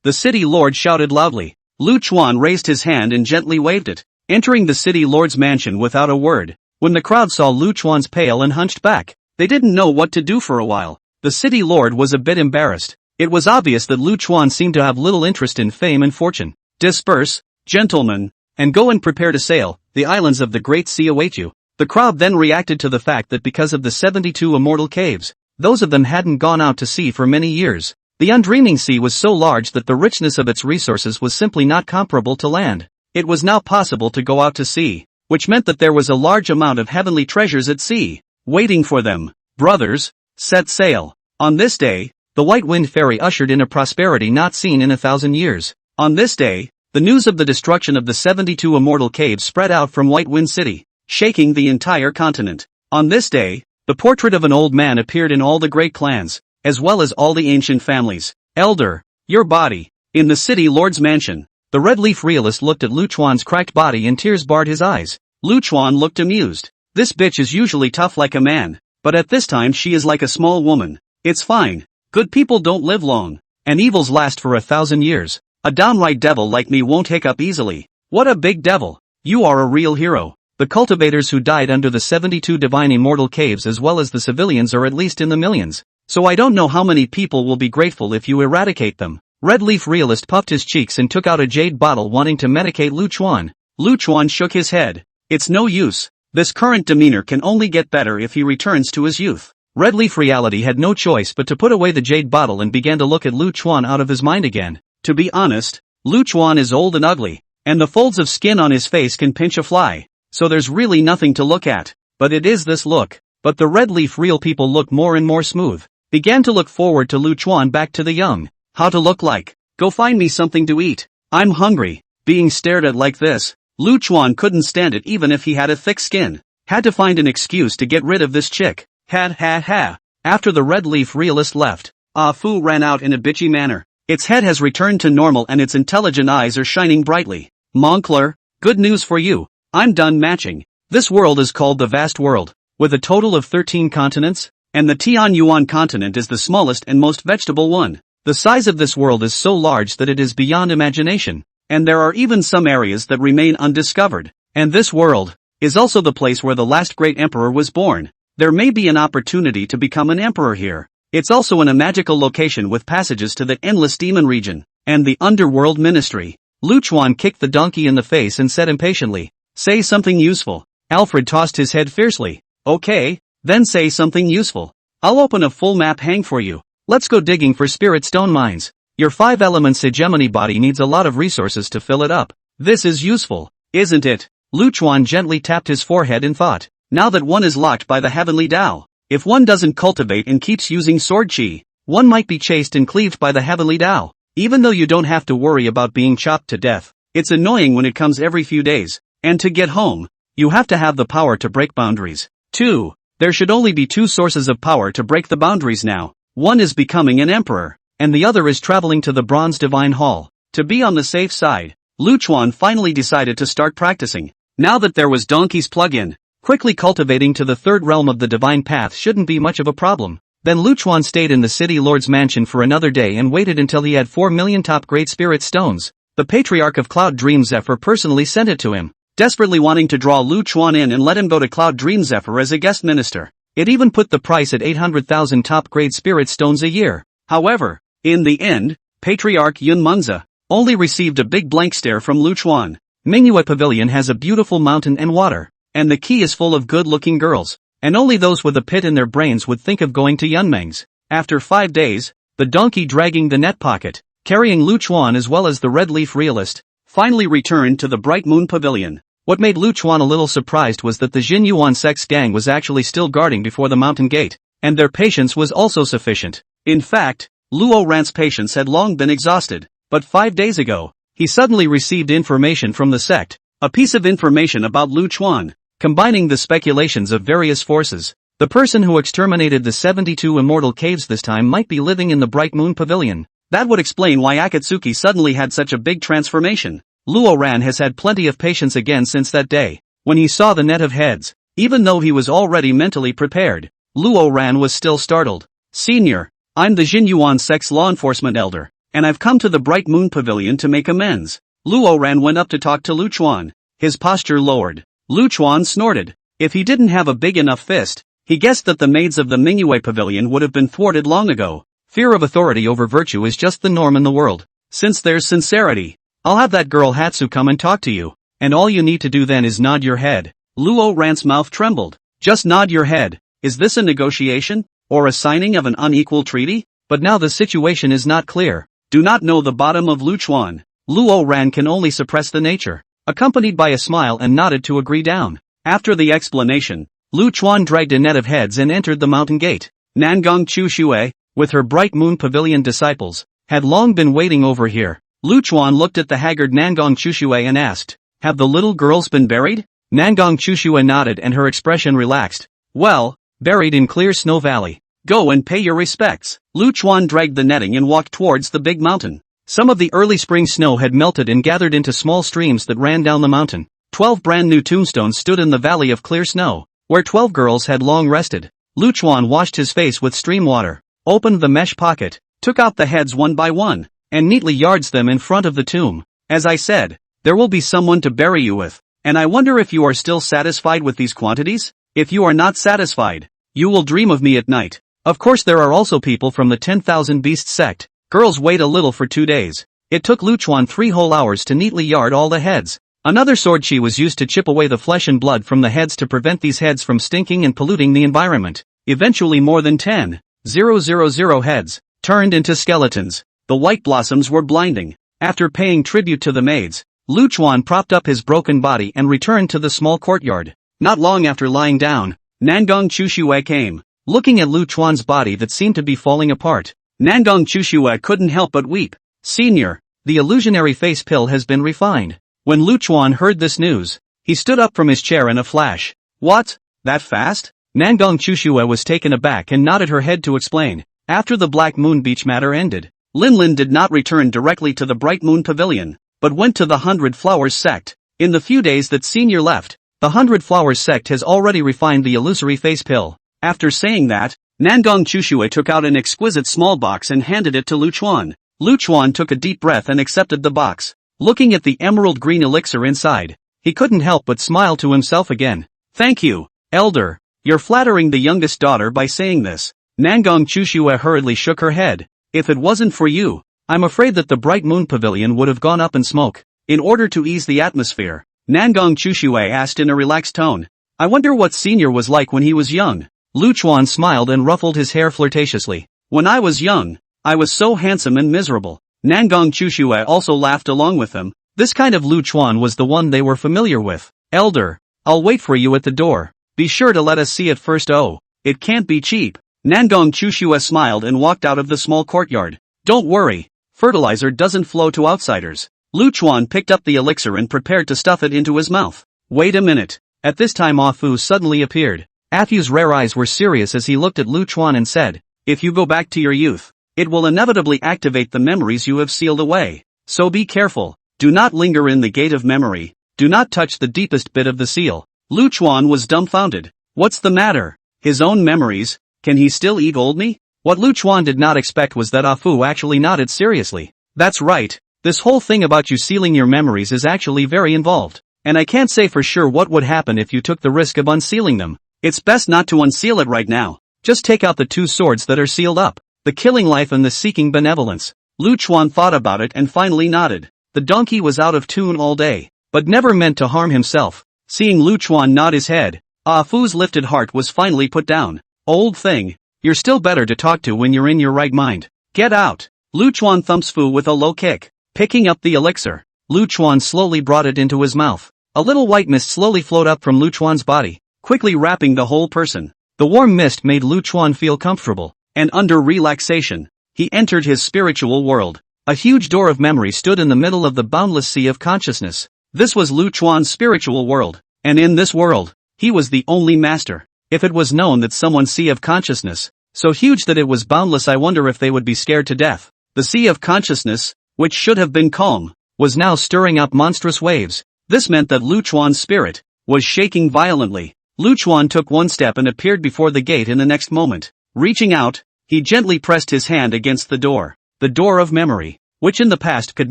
the city lord shouted loudly. Lu Chuan raised his hand and gently waved it, entering the city lord's mansion without a word. When the crowd saw Lu Chuan's pale and hunched back, they didn't know what to do for a while. The city lord was a bit embarrassed. It was obvious that Lu Chuan seemed to have little interest in fame and fortune. Disperse, gentlemen, and go and prepare to sail. The islands of the Great Sea await you. The crowd then reacted to the fact that because of the 72 immortal caves, those of them hadn't gone out to sea for many years. The undreaming sea was so large that the richness of its resources was simply not comparable to land. It was now possible to go out to sea, which meant that there was a large amount of heavenly treasures at sea, waiting for them. Brothers, set sail. On this day, the White Wind Ferry ushered in a prosperity not seen in 1,000 years. On this day, the news of the destruction of the 72 immortal caves spread out from White Wind City, shaking the entire continent. On this day, the portrait of an old man appeared in all the great clans, as well as all the ancient families. Elder, your body. In the city lord's mansion, the Red Leaf Realist looked at Lu Chuan's cracked body and tears barred his eyes. Lu Chuan looked amused. This bitch is usually tough like a man, but at this time she is like a small woman. It's fine. Good people don't live long, and evils last for 1,000 years. A downright devil like me won't hiccup easily. What a big devil. You are a real hero. The cultivators who died under the 72 divine immortal caves as well as the civilians are at least in the millions. So I don't know how many people will be grateful if you eradicate them. Red Leaf Realist puffed his cheeks and took out a jade bottle wanting to medicate Lu Chuan. Lu Chuan shook his head. It's no use. This current demeanor can only get better if he returns to his youth. Red Leaf Reality had no choice but to put away the jade bottle and began to look at Lu Chuan out of his mind again. To be honest, Lu Chuan is old and ugly, and the folds of skin on his face can pinch a fly, so there's really nothing to look at. But it is this look. But the red leaf real people look more and more smooth. Began to look forward to Lu Chuan back to the young. How to look like? Go find me something to eat. I'm hungry. Being stared at like this, Lu Chuan couldn't stand it even if he had a thick skin. Had to find an excuse to get rid of this chick. Ha. After the red leaf realist left, Ah Fu ran out in a bitchy manner. Its head has returned to normal and its intelligent eyes are shining brightly. Moncler, good news for you. I'm done matching. This world is called the vast world, with a total of 13 continents, and the Tianyuan continent is the smallest and most vegetable one. The size of this world is so large that it is beyond imagination, and there are even some areas that remain undiscovered. And this world is also the place where the last great emperor was born. There may be an opportunity to become an emperor here. It's also in a magical location with passages to the endless demon region, and the underworld ministry. Lu Chuan kicked the donkey in the face and said impatiently, "Say something useful." Alfred tossed his head fiercely. "Okay, then say something useful. I'll open a full map hang for you. Let's go digging for spirit stone mines. Your 5 elements hegemony body needs a lot of resources to fill it up. This is useful, isn't it?" Lu Chuan gently tapped his forehead in thought. Now that one is locked by the heavenly Tao, if one doesn't cultivate and keeps using sword chi, one might be chased and cleaved by the heavenly Tao. Even though you don't have to worry about being chopped to death, it's annoying when it comes every few days. And to get home, you have to have the power to break boundaries. 2. There should only be 2 sources of power to break the boundaries now. One is becoming an emperor, and the other is traveling to the Bronze Divine Hall. To be on the safe side, Lu Chuan finally decided to start practicing. Now that there was Donkey's plug-in, quickly cultivating to the 3rd realm of the divine path shouldn't be much of a problem. Then Lu Chuan stayed in the city lord's mansion for another day and waited until he had 4 million top great spirit stones. The patriarch of Cloud Dream Zephyr personally sent it to him, desperately wanting to draw Lu Chuan in and let him go to Cloud Dream Zephyr as a guest minister. It even put the price at 800,000 top grade spirit stones a year. However, in the end, Patriarch Yun Mengzi only received a big blank stare from Lu Chuan. Manhwa Pavilion has a beautiful mountain and water, and the key is full of good-looking girls, and only those with a pit in their brains would think of going to Yunmeng's. After 5 days, the donkey dragging the net pocket, carrying Lu Chuan as well as the red leaf realist, finally returned to the Bright Moon Pavilion. What made Lu Chuan a little surprised was that the Jinyuan sex gang was actually still guarding before the mountain gate, and their patience was also sufficient. In fact, Luo Ran's patience had long been exhausted, but 5 days ago, he suddenly received information from the sect, a piece of information about Lu Chuan, combining the speculations of various forces. The person who exterminated the 72 immortal caves this time might be living in the Bright Moon Pavilion. That would explain why Akatsuki suddenly had such a big transformation. Luo Ran has had plenty of patience again since that day, when he saw the net of heads. Even though he was already mentally prepared, Luo Ran was still startled. "Senior, I'm the Jinyuan Sex Law Enforcement Elder, and I've come to the Bright Moon Pavilion to make amends." Luo Ran went up to talk to Lu Chuan. His posture lowered. Lu Chuan snorted. If he didn't have a big enough fist, he guessed that the maids of the Mingyue Pavilion would have been thwarted long ago. Fear of authority over virtue is just the norm in the world. Since there's sincerity, I'll have that girl Hatsu come and talk to you, and all you need to do then is nod your head. Luo Ran's mouth trembled. Just nod your head. Is this a negotiation, or a signing of an unequal treaty? But now the situation is not clear. Do not know the bottom of Lu Chuan. Luo Ran can only suppress the nature, accompanied by a smile and nodded to agree down. After the explanation, Lu Chuan dragged a net of heads and entered the mountain gate. Nangong Chu Shui, with her Bright Moon Pavilion disciples, had long been waiting over here. Lu Chuan looked at the haggard Nangong Chu Shui and asked, "Have the little girls been buried?" Nangong Chu Shui nodded and her expression relaxed. "Well, buried in clear Snow Valley. Go and pay your respects." Lu Chuan dragged the netting and walked towards the big mountain. Some of the early spring snow had melted and gathered into small streams that ran down the mountain. 12 brand new tombstones stood in the valley of clear snow, where 12 girls had long rested. Lu Chuan washed his face with stream water, opened the mesh pocket, took out the heads one by one, and neatly yards them in front of the tomb. "As I said, there will be someone to bury you with, and I wonder if you are still satisfied with these quantities? If you are not satisfied, you will dream of me at night." Of course there are also people from the 10,000 Beasts sect. Girls wait a little for 2 days. It took Lu Chuan 3 whole hours to neatly yard all the heads. Another sword chi was used to chip away the flesh and blood from the heads to prevent these heads from stinking and polluting the environment. Eventually more than 10,000 heads turned into skeletons. the white blossoms were blinding. After paying tribute to the maids, Lu Chuan propped up his broken body and returned to the small courtyard. Not long after lying down, Nangong Chushue came. Looking at Lu Chuan's body that seemed to be falling apart, Nangong Chushue couldn't help but weep. "Senior, the illusionary face pill has been refined." When Lu Chuan heard this news, he stood up from his chair in a flash. "What? That fast?" Nangong Chushue was taken aback and nodded her head to explain. After the Black Moon Beach matter ended, Linlin did not return directly to the Bright Moon Pavilion, but went to the 100 Flowers sect. In the few days that Senior left, the 100 Flowers sect has already refined the illusory face pill. After saying that, Nangong Chushue took out an exquisite small box and handed it to Lu Chuan. Lu Chuan took a deep breath and accepted the box. Looking at the emerald green elixir inside, he couldn't help but smile to himself again. "Thank you, Elder. You're flattering the youngest daughter by saying this." Nangong Chushue hurriedly shook her head. "If it wasn't for you, I'm afraid that the Bright Moon Pavilion would have gone up in smoke." In order to ease the atmosphere, Nangong Chushue asked in a relaxed tone, "I wonder what Senior was like when he was young." Lu Chuan smiled and ruffled his hair flirtatiously. "When I was young, I was so handsome and miserable." Nangong Chushue also laughed along with them. This kind of Lu Chuan was the one they were familiar with. "Elder, I'll wait for you at the door. Be sure to let us see it first. Oh, it can't be cheap." Nangong Chushue smiled and walked out of the small courtyard. "Don't worry, fertilizer doesn't flow to outsiders." Lu Chuan picked up the elixir and prepared to stuff it into his mouth. "Wait a minute." At this time Ah Fu suddenly appeared. Ah Fu's rare eyes were serious as he looked at Lu Chuan and said, "If you go back to your youth, it will inevitably activate the memories you have sealed away. So be careful. Do not linger in the gate of memory. Do not touch the deepest bit of the seal." Lu Chuan was dumbfounded. What's the matter? His own memories? Can he still eat old me? What Lu Chuan did not expect was that Ah Fu actually nodded seriously. "That's right. This whole thing about you sealing your memories is actually very involved. And I can't say for sure what would happen if you took the risk of unsealing them. It's best not to unseal it right now. Just take out the two swords that are sealed up. The killing life and the seeking benevolence." Lu Chuan thought about it and finally nodded. The donkey was out of tune all day, but never meant to harm himself. Seeing Lu Chuan nod his head, Ah Fu's lifted heart was finally put down. "Old thing, you're still better to talk to when you're in your right mind. Get out." Lu Chuan thumps Fu with a low kick. Picking up the elixir, Lu Chuan slowly brought it into his mouth. A little white mist slowly flowed up from Lu Chuan's body, quickly wrapping the whole person. The warm mist made Lu Chuan feel comfortable, and under relaxation, he entered his spiritual world. A huge door of memory stood in the middle of the boundless sea of consciousness. This was Lu Chuan's spiritual world, and in this world, he was the only master. If it was known that someone's sea of consciousness, so huge that it was boundless, I wonder if they would be scared to death. The sea of consciousness, which should have been calm, was now stirring up monstrous waves. This meant that Lu Chuan's spirit was shaking violently. Lu Chuan took one step and appeared before the gate in the next moment. Reaching out, he gently pressed his hand against the door. The door of memory, which in the past could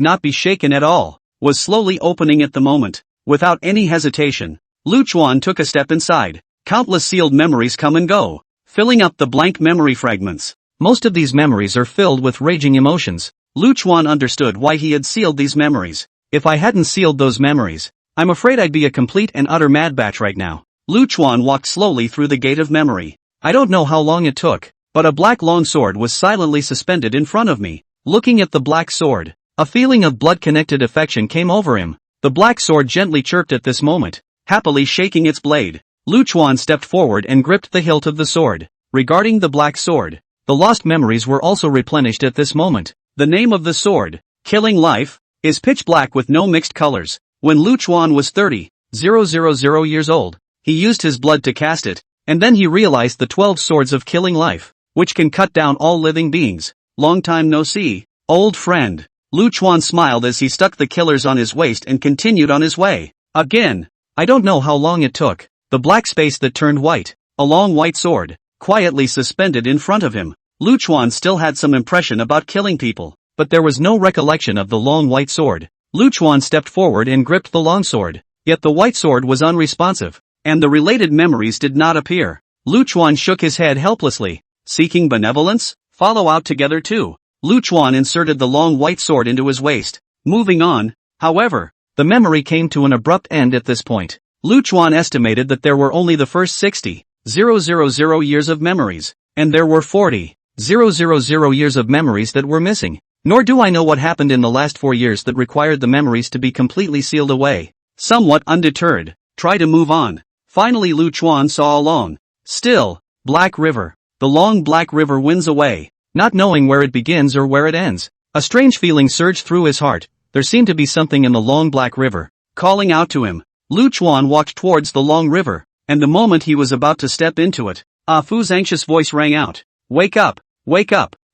not be shaken at all, was slowly opening at the moment. Without any hesitation, Lu Chuan took a step inside. Countless sealed memories come and go, filling up the blank memory fragments. Most of these memories are filled with raging emotions. Lu Chuan understood why he had sealed these memories. If I hadn't sealed those memories, I'm afraid I'd be a complete and utter mad batch right now. Lu Chuan walked slowly through the gate of memory. I don't know how long it took, but a black long sword was silently suspended in front of me. Looking at the black sword, a feeling of blood-connected affection came over him. The black sword gently chirped at this moment, happily shaking its blade. Lu Chuan stepped forward and gripped the hilt of the sword. Regarding the black sword, the lost memories were also replenished at this moment. The name of the sword, Killing Life, is pitch black with no mixed colors. When Lu Chuan was 30,000 years old, he used his blood to cast it, and then he realized the 12 swords of Killing Life, which can cut down all living beings. Long time no see, old friend. Lu Chuan smiled as he stuck the killers on his waist and continued on his way. Again, I don't know how long it took. The black space that turned white, a long white sword, quietly suspended in front of him. Lu Chuan still had some impression about killing people, but there was no recollection of the long white sword. Lu Chuan stepped forward and gripped the long sword, yet the white sword was unresponsive, and the related memories did not appear. Lu Chuan shook his head helplessly. Seeking benevolence? Follow out together too. Lu Chuan inserted the long white sword into his waist. Moving on, however, the memory came to an abrupt end at this point. Lu Chuan estimated that there were only the first 60,000 years of memories, and there were 40,000 years of memories that were missing. Nor do I know what happened in the last 4 years that required the memories to be completely sealed away. Somewhat undeterred, try to move on. Finally Lu Chuan saw a long, still, black river. The long black river winds away, not knowing where it begins or where it ends. A strange feeling surged through his heart. There seemed to be something in the long black river calling out to him. Lu Chuan walked towards the long river, and the moment he was about to step into it, Ah Fu's anxious voice rang out. Wake up,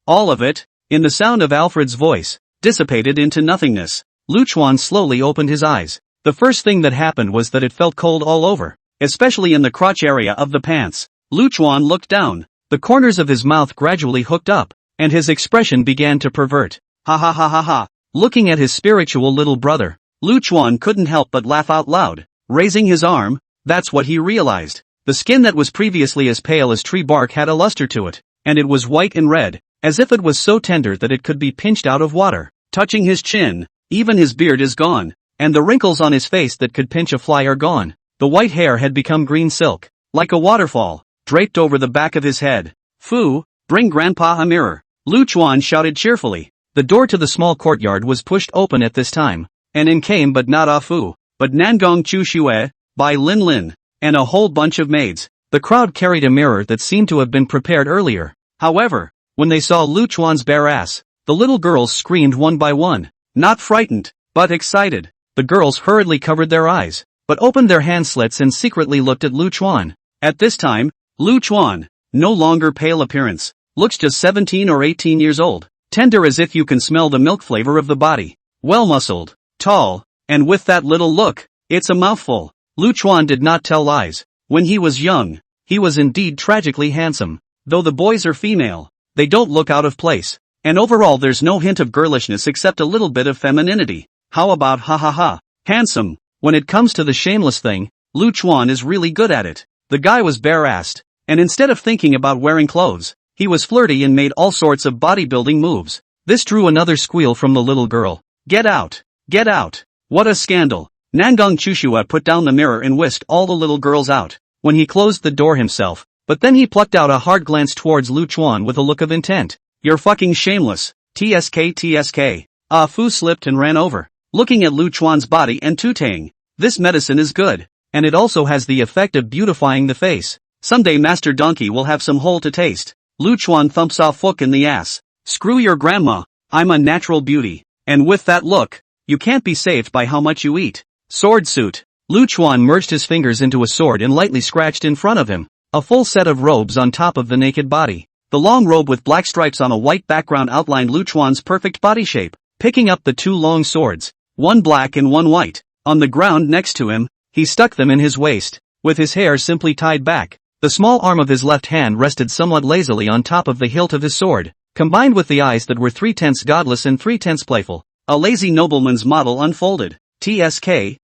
all of it. In the sound of Alfred's voice, dissipated into nothingness. Lu Chuan slowly opened his eyes. The first thing that happened was that it felt cold all over, especially in the crotch area of the pants. Lu Chuan looked down. The corners of his mouth gradually hooked up, and his expression began to pervert. Ha ha ha ha ha. Looking at his spiritual little brother, Lu Chuan couldn't help but laugh out loud. Raising his arm, that's what he realized. The skin that was previously as pale as tree bark had a luster to it, and it was white and red, as if it was so tender that it could be pinched out of water. Touching his chin, even his beard is gone, and the wrinkles on his face that could pinch a fly are gone. The white hair had become green silk, like a waterfall, draped over the back of his head. Fu, bring Grandpa a mirror, Lu Chuan shouted cheerfully. The door to the small courtyard was pushed open at this time, and in came but not Ah Fu, but Nangong Chu Shue, by Lin Lin, and a whole bunch of maids. The crowd carried a mirror that seemed to have been prepared earlier. However, when they saw Lu Chuan's bare ass, the little girls screamed one by one, not frightened, but excited. The girls hurriedly covered their eyes, but opened their hand slits and secretly looked at Lu Chuan. At this time, Lu Chuan, no longer pale appearance, looks just 17 or 18 years old, tender as if you can smell the milk flavor of the body, well-muscled, tall, and with that little look, it's a mouthful. Lu Chuan did not tell lies. When he was young, he was indeed tragically handsome. Though the boys are female, they don't look out of place, and overall there's no hint of girlishness except a little bit of femininity. How about ha ha ha, handsome? When it comes to the shameless thing, Lu Chuan is really good at it. The guy was bare-assed, and instead of thinking about wearing clothes, he was flirty and made all sorts of bodybuilding moves. This drew another squeal from the little girl. Get out! Get out! What a scandal! Nangong Chushua put down the mirror and whisked all the little girls out, when he closed the door himself, but then he plucked out a hard glance towards Lu Chuan with a look of intent. You're fucking shameless, TSK. Ah Fu slipped and ran over, looking at Lu Chuan's body and tutaying. This medicine is good, and it also has the effect of beautifying the face. Someday Master Donkey will have some hole to taste. Lu Chuan thumps Ah Fu in the ass. Screw your grandma, I'm a natural beauty, and with that look, you can't be saved by how much you eat. Sword suit. Lu Chuan merged his fingers into a sword and lightly scratched in front of him. A full set of robes on top of the naked body. The long robe with black stripes on a white background outlined Lu Chuan's perfect body shape. Picking up the two long swords, one black and one white, on the ground next to him, he stuck them in his waist, with his hair simply tied back. The small arm of his left hand rested somewhat lazily on top of the hilt of his sword, combined with the eyes that were 3/10 godless and 3/10 playful. A lazy nobleman's model unfolded. TSK,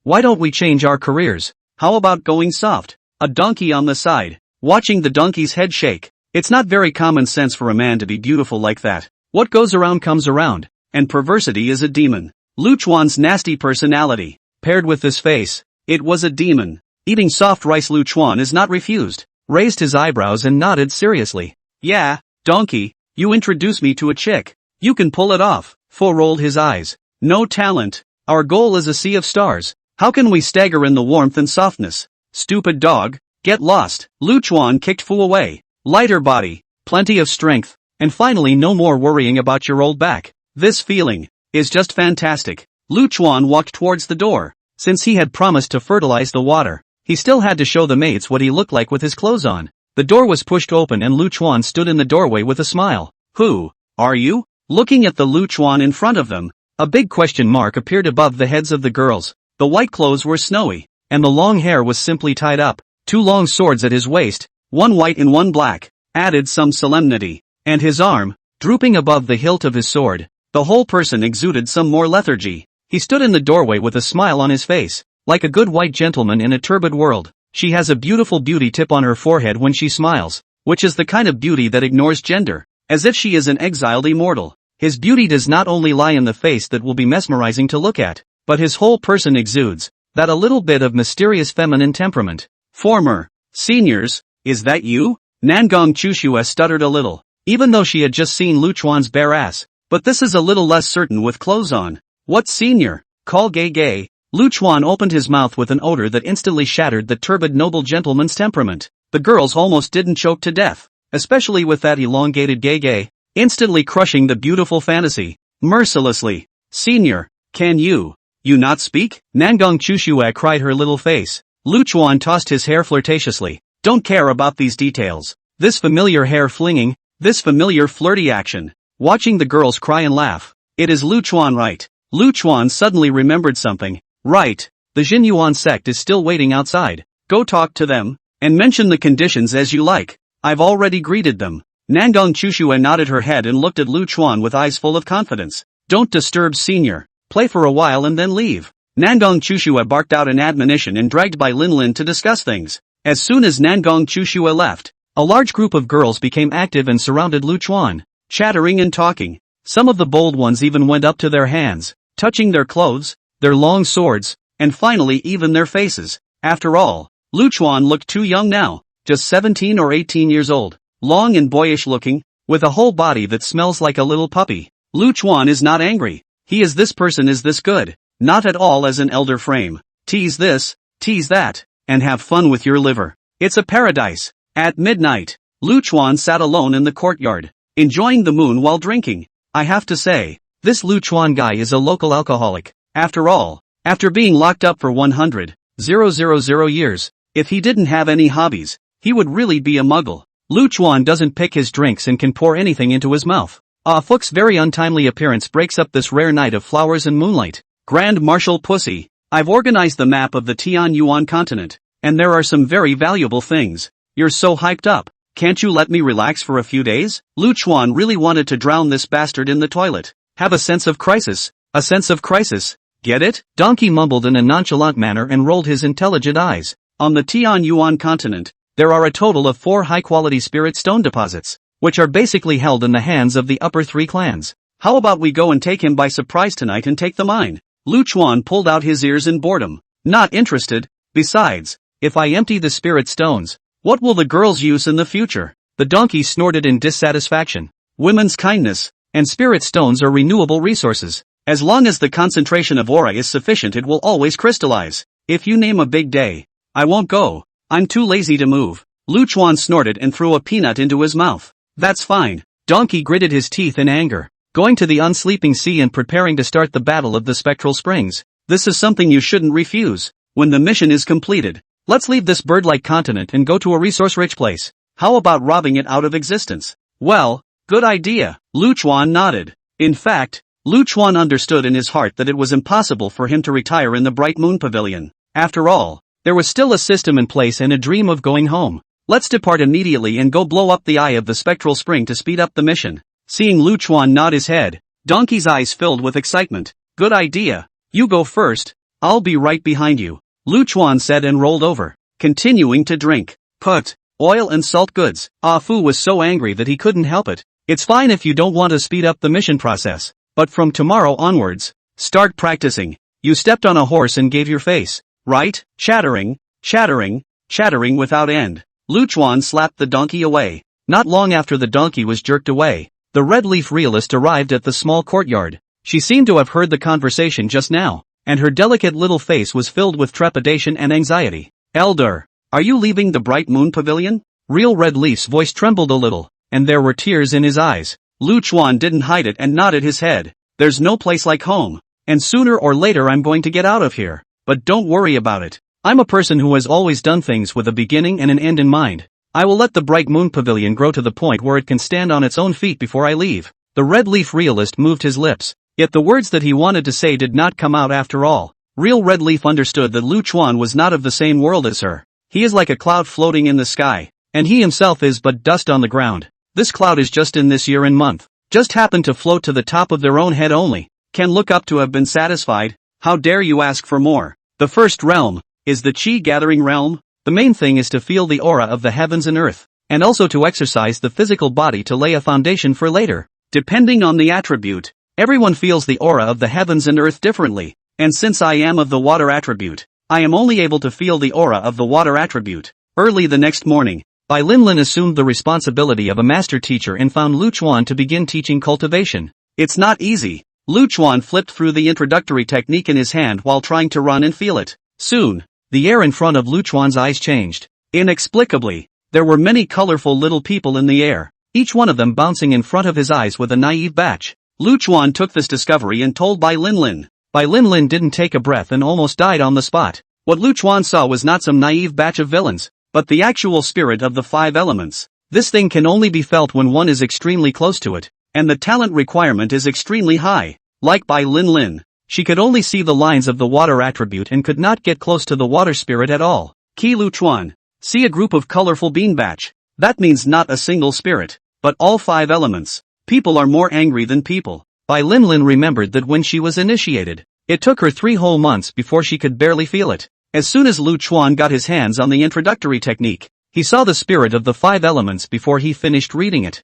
why don't we change our careers? How about going soft? A donkey on the side, watching the donkey's head shake. It's not very common sense for a man to be beautiful like that. What goes around comes around, and perversity is a demon. Lu Chuan's nasty personality, paired with this face, it was a demon. Eating soft rice. Lu Chuan is not refused, raised his eyebrows and nodded seriously. Yeah, donkey, you introduce me to a chick. You can pull it off. Fu rolled his eyes. No talent. Our goal is a sea of stars. How can we stagger in the warmth and softness? Stupid dog, get lost. Lu Chuan kicked Fu away. Lighter body, plenty of strength, and finally no more worrying about your old back. This feeling is just fantastic. Lu Chuan walked towards the door. Since he had promised to fertilize the water, he still had to show the mates what he looked like with his clothes on. The door was pushed open and Lu Chuan stood in the doorway with a smile. Who are you? Looking at the Lu Chuan in front of them, a big question mark appeared above the heads of the girls. The white clothes were snowy, and the long hair was simply tied up. Two long swords at his waist, one white and one black, added some solemnity, and his arm, drooping above the hilt of his sword, the whole person exuded some more lethargy. He stood in the doorway with a smile on his face, like a good white gentleman in a turbid world. She has a beautiful beauty tip on her forehead when she smiles, which is the kind of beauty that ignores gender, as if she is an exiled immortal. His beauty does not only lie in the face that will be mesmerizing to look at, but his whole person exudes that a little bit of mysterious feminine temperament. Former seniors, is that you? Nangong Chushua stuttered a little. even though she had just seen Luchuan's bare ass. But this is a little less certain with clothes on. What, senior? Call gay. Luchuan opened his mouth with an odor that instantly shattered the turbid noble gentleman's temperament. The girls almost didn't choke to death, especially with that elongated gay, instantly crushing the beautiful fantasy. Mercilessly. Senior, can you not speak? Nangong Chushua cried her little face. Luchuan tossed his hair flirtatiously. Don't care about these details. This familiar hair flinging, this familiar flirty action. Watching the girls cry and laugh. It is Luchuan, right? Luchuan suddenly remembered something. Right, the Jinyuan sect is still waiting outside. Go talk to them, and mention the conditions as you like. I've already greeted them. Nangong Chushua nodded her head and looked at Luchuan with eyes full of confidence. Don't disturb senior. Play for a while and then leave. Nangong Chushua barked out an admonition and dragged by Linlin to discuss things. As soon as Nangong Chushua left, a large group of girls became active and surrounded Luchuan, chattering and talking. Some of the bold ones even went up to their hands, touching their clothes, their long swords, and finally even their faces. After all, Luchuan looked too young now, just 17 or 18 years old, long and boyish looking, with a whole body that smells like a little puppy. Luchuan is not angry. He is this person is this good, not at all as an elder frame. Tease this, tease that, and have fun with your liver. It's a paradise. At midnight, Luchuan sat alone in the courtyard, enjoying the moon while drinking. I have to say, this Luchuan guy is a local alcoholic. After all, after being locked up for 100,000 years, if he didn't have any hobbies, he would really be a muggle. Luchuan doesn't pick his drinks and can pour anything into his mouth. Ah Fuch's very untimely appearance breaks up this rare night of flowers and moonlight. Grand Marshal Pussy, I've organized the map of the Tianyuan continent, and there are some very valuable things. You're so hyped up, can't you let me relax for a few days? Luchuan really wanted to drown this bastard in the toilet. Have a sense of crisis. A sense of crisis. Get it? Donkey mumbled in a nonchalant manner and rolled his intelligent eyes. On the Tianyuan continent, there are a total of 4 high-quality spirit stone deposits, which are basically held in the hands of the upper 3 clans. How about we go and take him by surprise tonight and take the mine? Luchuan pulled out his ears in boredom. Not interested. Besides, if I empty the spirit stones, what will the girls use in the future? The donkey snorted in dissatisfaction. Women's kindness and spirit stones are renewable resources. As long as the concentration of aura is sufficient, it will always crystallize. If you name a big day, I won't go. I'm too lazy to move. Luchuan snorted and threw a peanut into his mouth. That's fine. Donkey gritted his teeth in anger. Going to the unsleeping sea and preparing to start the battle of the spectral springs. This is something you shouldn't refuse. When the mission is completed, let's leave this bird-like continent and go to a resource-rich place. How about robbing it out of existence? Well, good idea. Luchuan nodded. In fact, Luchuan understood in his heart that it was impossible for him to retire in the Bright Moon Pavilion. After all, there was still a system in place and a dream of going home. Let's depart immediately and go blow up the eye of the spectral spring to speed up the mission. Seeing Luchuan nod his head, Donkey's eyes filled with excitement. Good idea. You go first. I'll be right behind you. Luchuan said and rolled over, continuing to drink. Put oil and salt goods. Ah Fu was so angry that he couldn't help it. It's fine if you don't want to speed up the mission process, but from tomorrow onwards, start practicing. You stepped on a horse and gave your face, right? Chattering without end. Luchuan slapped the donkey away. Not long after the donkey was jerked away, the Red Leaf realist arrived at the small courtyard. She seemed to have heard the conversation just now, and her delicate little face was filled with trepidation and anxiety. Elder, are you leaving the Bright Moon Pavilion? Real Red Leaf's voice trembled a little, and there were tears in his eyes. Luchuan didn't hide it and nodded his head. There's no place like home, and sooner or later I'm going to get out of here. But don't worry about it. I'm a person who has always done things with a beginning and an end in mind. I will let the Bright Moon Pavilion grow to the point where it can stand on its own feet before I leave. The Red Leaf realist moved his lips, yet the words that he wanted to say did not come out after all. Real Red Leaf understood that Luchuan was not of the same world as her. He is like a cloud floating in the sky, and he himself is but dust on the ground. This cloud is just in this year and month, just happened to float to the top of their own head only, can look up to have been satisfied. How dare you ask for more? The first realm is the chi-gathering realm. The main thing is to feel the aura of the heavens and earth, and also to exercise the physical body to lay a foundation for later. Depending on the attribute, everyone feels the aura of the heavens and earth differently, and since I am of the water attribute, I am only able to feel the aura of the water attribute. Early the next morning, Bai Linlin assumed the responsibility of a master teacher and found Lu Chuan to begin teaching cultivation. It's not easy. Lu Chuan flipped through the introductory technique in his hand while trying to run and feel it. Soon, the air in front of Lu Chuan's eyes changed. Inexplicably, there were many colorful little people in the air, each one of them bouncing in front of his eyes with a naive batch. Lu Chuan took this discovery and told Bai Linlin. Bai Linlin didn't take a breath and almost died on the spot. What Lu Chuan saw was not some naive batch of villains, but the actual spirit of the 5 elements. This thing can only be felt when one is extremely close to it, and the talent requirement is extremely high. Like Bai Linlin, she could only see the lines of the water attribute and could not get close to the water spirit at all. Ki Lu Chuan, see a group of colorful bean batch. That means not a single spirit, but all 5 elements. People are more angry than people. Bai Linlin remembered that when she was initiated, it took her 3 whole months before she could barely feel it. As soon as Lu Chuan got his hands on the introductory technique, he saw the spirit of the 5 elements before he finished reading it.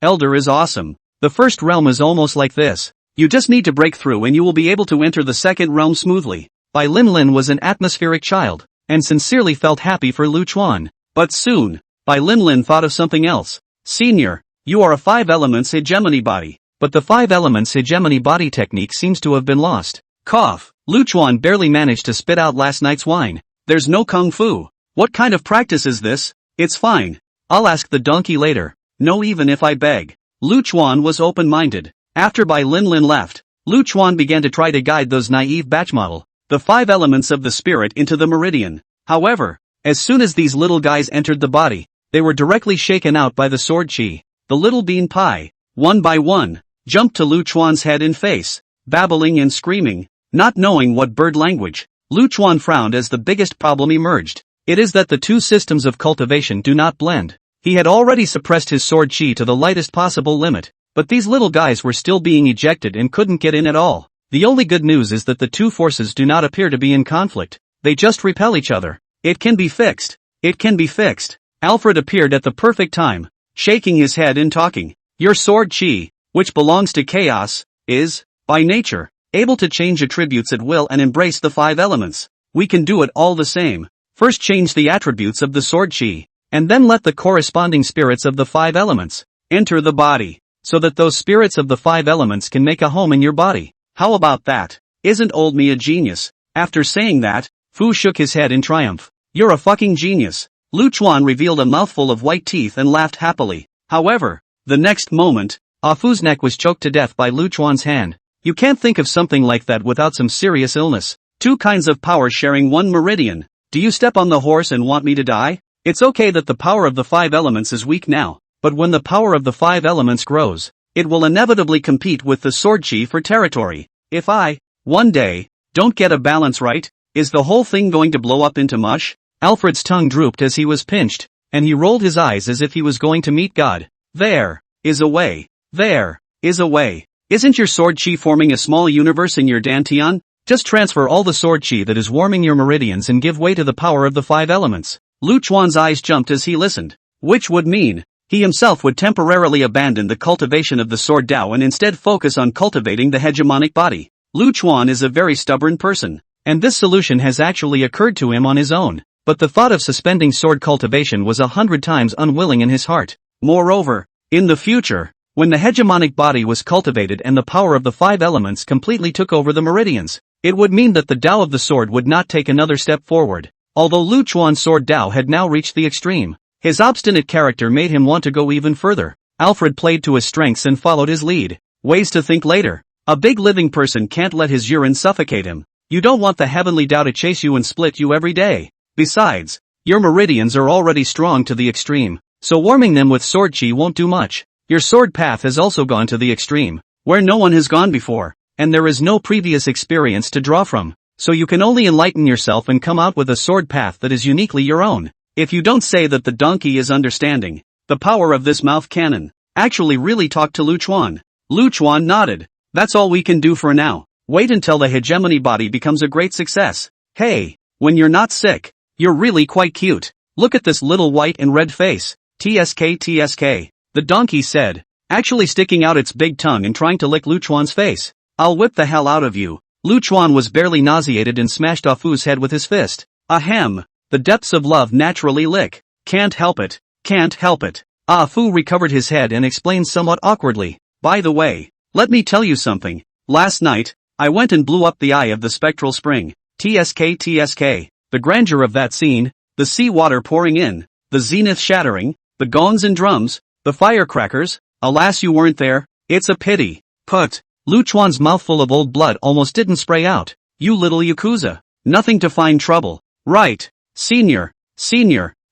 Elder is awesome. The first realm is almost like this. You just need to break through and you will be able to enter the second realm smoothly. Bai Linlin was an atmospheric child, and sincerely felt happy for Lu Chuan. But soon, Bai Linlin thought of something else. Senior, you are a 5 elements hegemony body. But the 5 elements hegemony body technique seems to have been lost. Cough. Lu Chuan barely managed to spit out last night's wine. There's no kung fu. What kind of practice is this? It's fine. I'll ask the donkey later. No, even if I beg. Lu Chuan was open-minded. After Bai Linlin left, Lu Chuan began to try to guide those naive batch model, the 5 elements of the spirit into the meridian. However, as soon as these little guys entered the body, they were directly shaken out by the sword chi. The little bean pie, one by one, jumped to Lu Chuan's head and face, babbling and screaming. Not knowing what bird language, Lu Chuan frowned as the biggest problem emerged. It is that the 2 systems of cultivation do not blend. He had already suppressed his sword chi to the lightest possible limit, but these little guys were still being ejected and couldn't get in at all. The only good news is that the 2 forces do not appear to be in conflict. They just repel each other. It can be fixed. It can be fixed. Alfred appeared at the perfect time, shaking his head and talking. Your sword chi, which belongs to chaos, is, by nature, able to change attributes at will and embrace the 5 elements. We can do it all the same. First change the attributes of the sword chi, and then let the corresponding spirits of the 5 elements enter the body, so that those spirits of the 5 elements can make a home in your body. How about that? Isn't old me a genius? After saying that, Fu shook his head in triumph. You're a fucking genius. Lu Chuan revealed a mouthful of white teeth and laughed happily. However, the next moment, Fu's neck was choked to death by Lu Chuan's hand. You can't think of something like that without some serious illness. 2 kinds of power sharing 1 meridian. Do you step on the horse and want me to die? It's okay that the power of the 5 elements is weak now, but when the power of the 5 elements grows, it will inevitably compete with the sword chi for territory. If I, one day, don't get a balance right, is the whole thing going to blow up into mush? Alfred's tongue drooped as he was pinched, and he rolled his eyes as if he was going to meet God. There is a way. There is a way. Isn't your sword chi forming a small universe in your dantian? Just transfer all the sword chi that is warming your meridians and give way to the power of the 5 elements. Lu Chuan's eyes jumped as he listened. Which would mean, he himself would temporarily abandon the cultivation of the sword Dao and instead focus on cultivating the hegemonic body. Lu Chuan is a very stubborn person, and this solution has actually occurred to him on his own. But the thought of suspending sword cultivation was 100 times unwilling in his heart. Moreover, in the future, when the hegemonic body was cultivated and the power of the 5 elements completely took over the meridians, it would mean that the Dao of the sword would not take another step forward. Although Lu Chuan's sword Dao had now reached the extreme, his obstinate character made him want to go even further. Alfred played to his strengths and followed his lead. Ways to think later. A big living person can't let his urine suffocate him. You don't want the heavenly Dao to chase you and split you every day. Besides, your meridians are already strong to the extreme, so warming them with sword chi won't do much. Your sword path has also gone to the extreme, where no one has gone before, and there is no previous experience to draw from, so you can only enlighten yourself and come out with a sword path that is uniquely your own. If you don't say that the donkey is understanding, the power of this mouth cannon actually really talked to Lu Chuan. Lu Chuan nodded. That's all we can do for now. Wait until the hegemony body becomes a great success. Hey, when you're not sick, you're really quite cute. Look at this little white and red face. TSK. The donkey said, actually sticking out its big tongue and trying to lick Lu Chuan's face. I'll whip the hell out of you. Lu Chuan was barely nauseated and smashed Fu's head with his fist. Ahem. The depths of love naturally lick. Can't help it, can't help it. Ah Fu recovered his head and explained somewhat awkwardly. By the way, let me tell you something. Last night, I went and blew up the eye of the spectral spring. TSK TSK. The grandeur of that scene, the sea water pouring in, the zenith shattering, the gongs and drums, the firecrackers. Alas you weren't there, it's a pity. Put. Lu Chuan's mouthful of old blood almost didn't spray out. You little Yakuza. Nothing to find trouble. Right. Senior.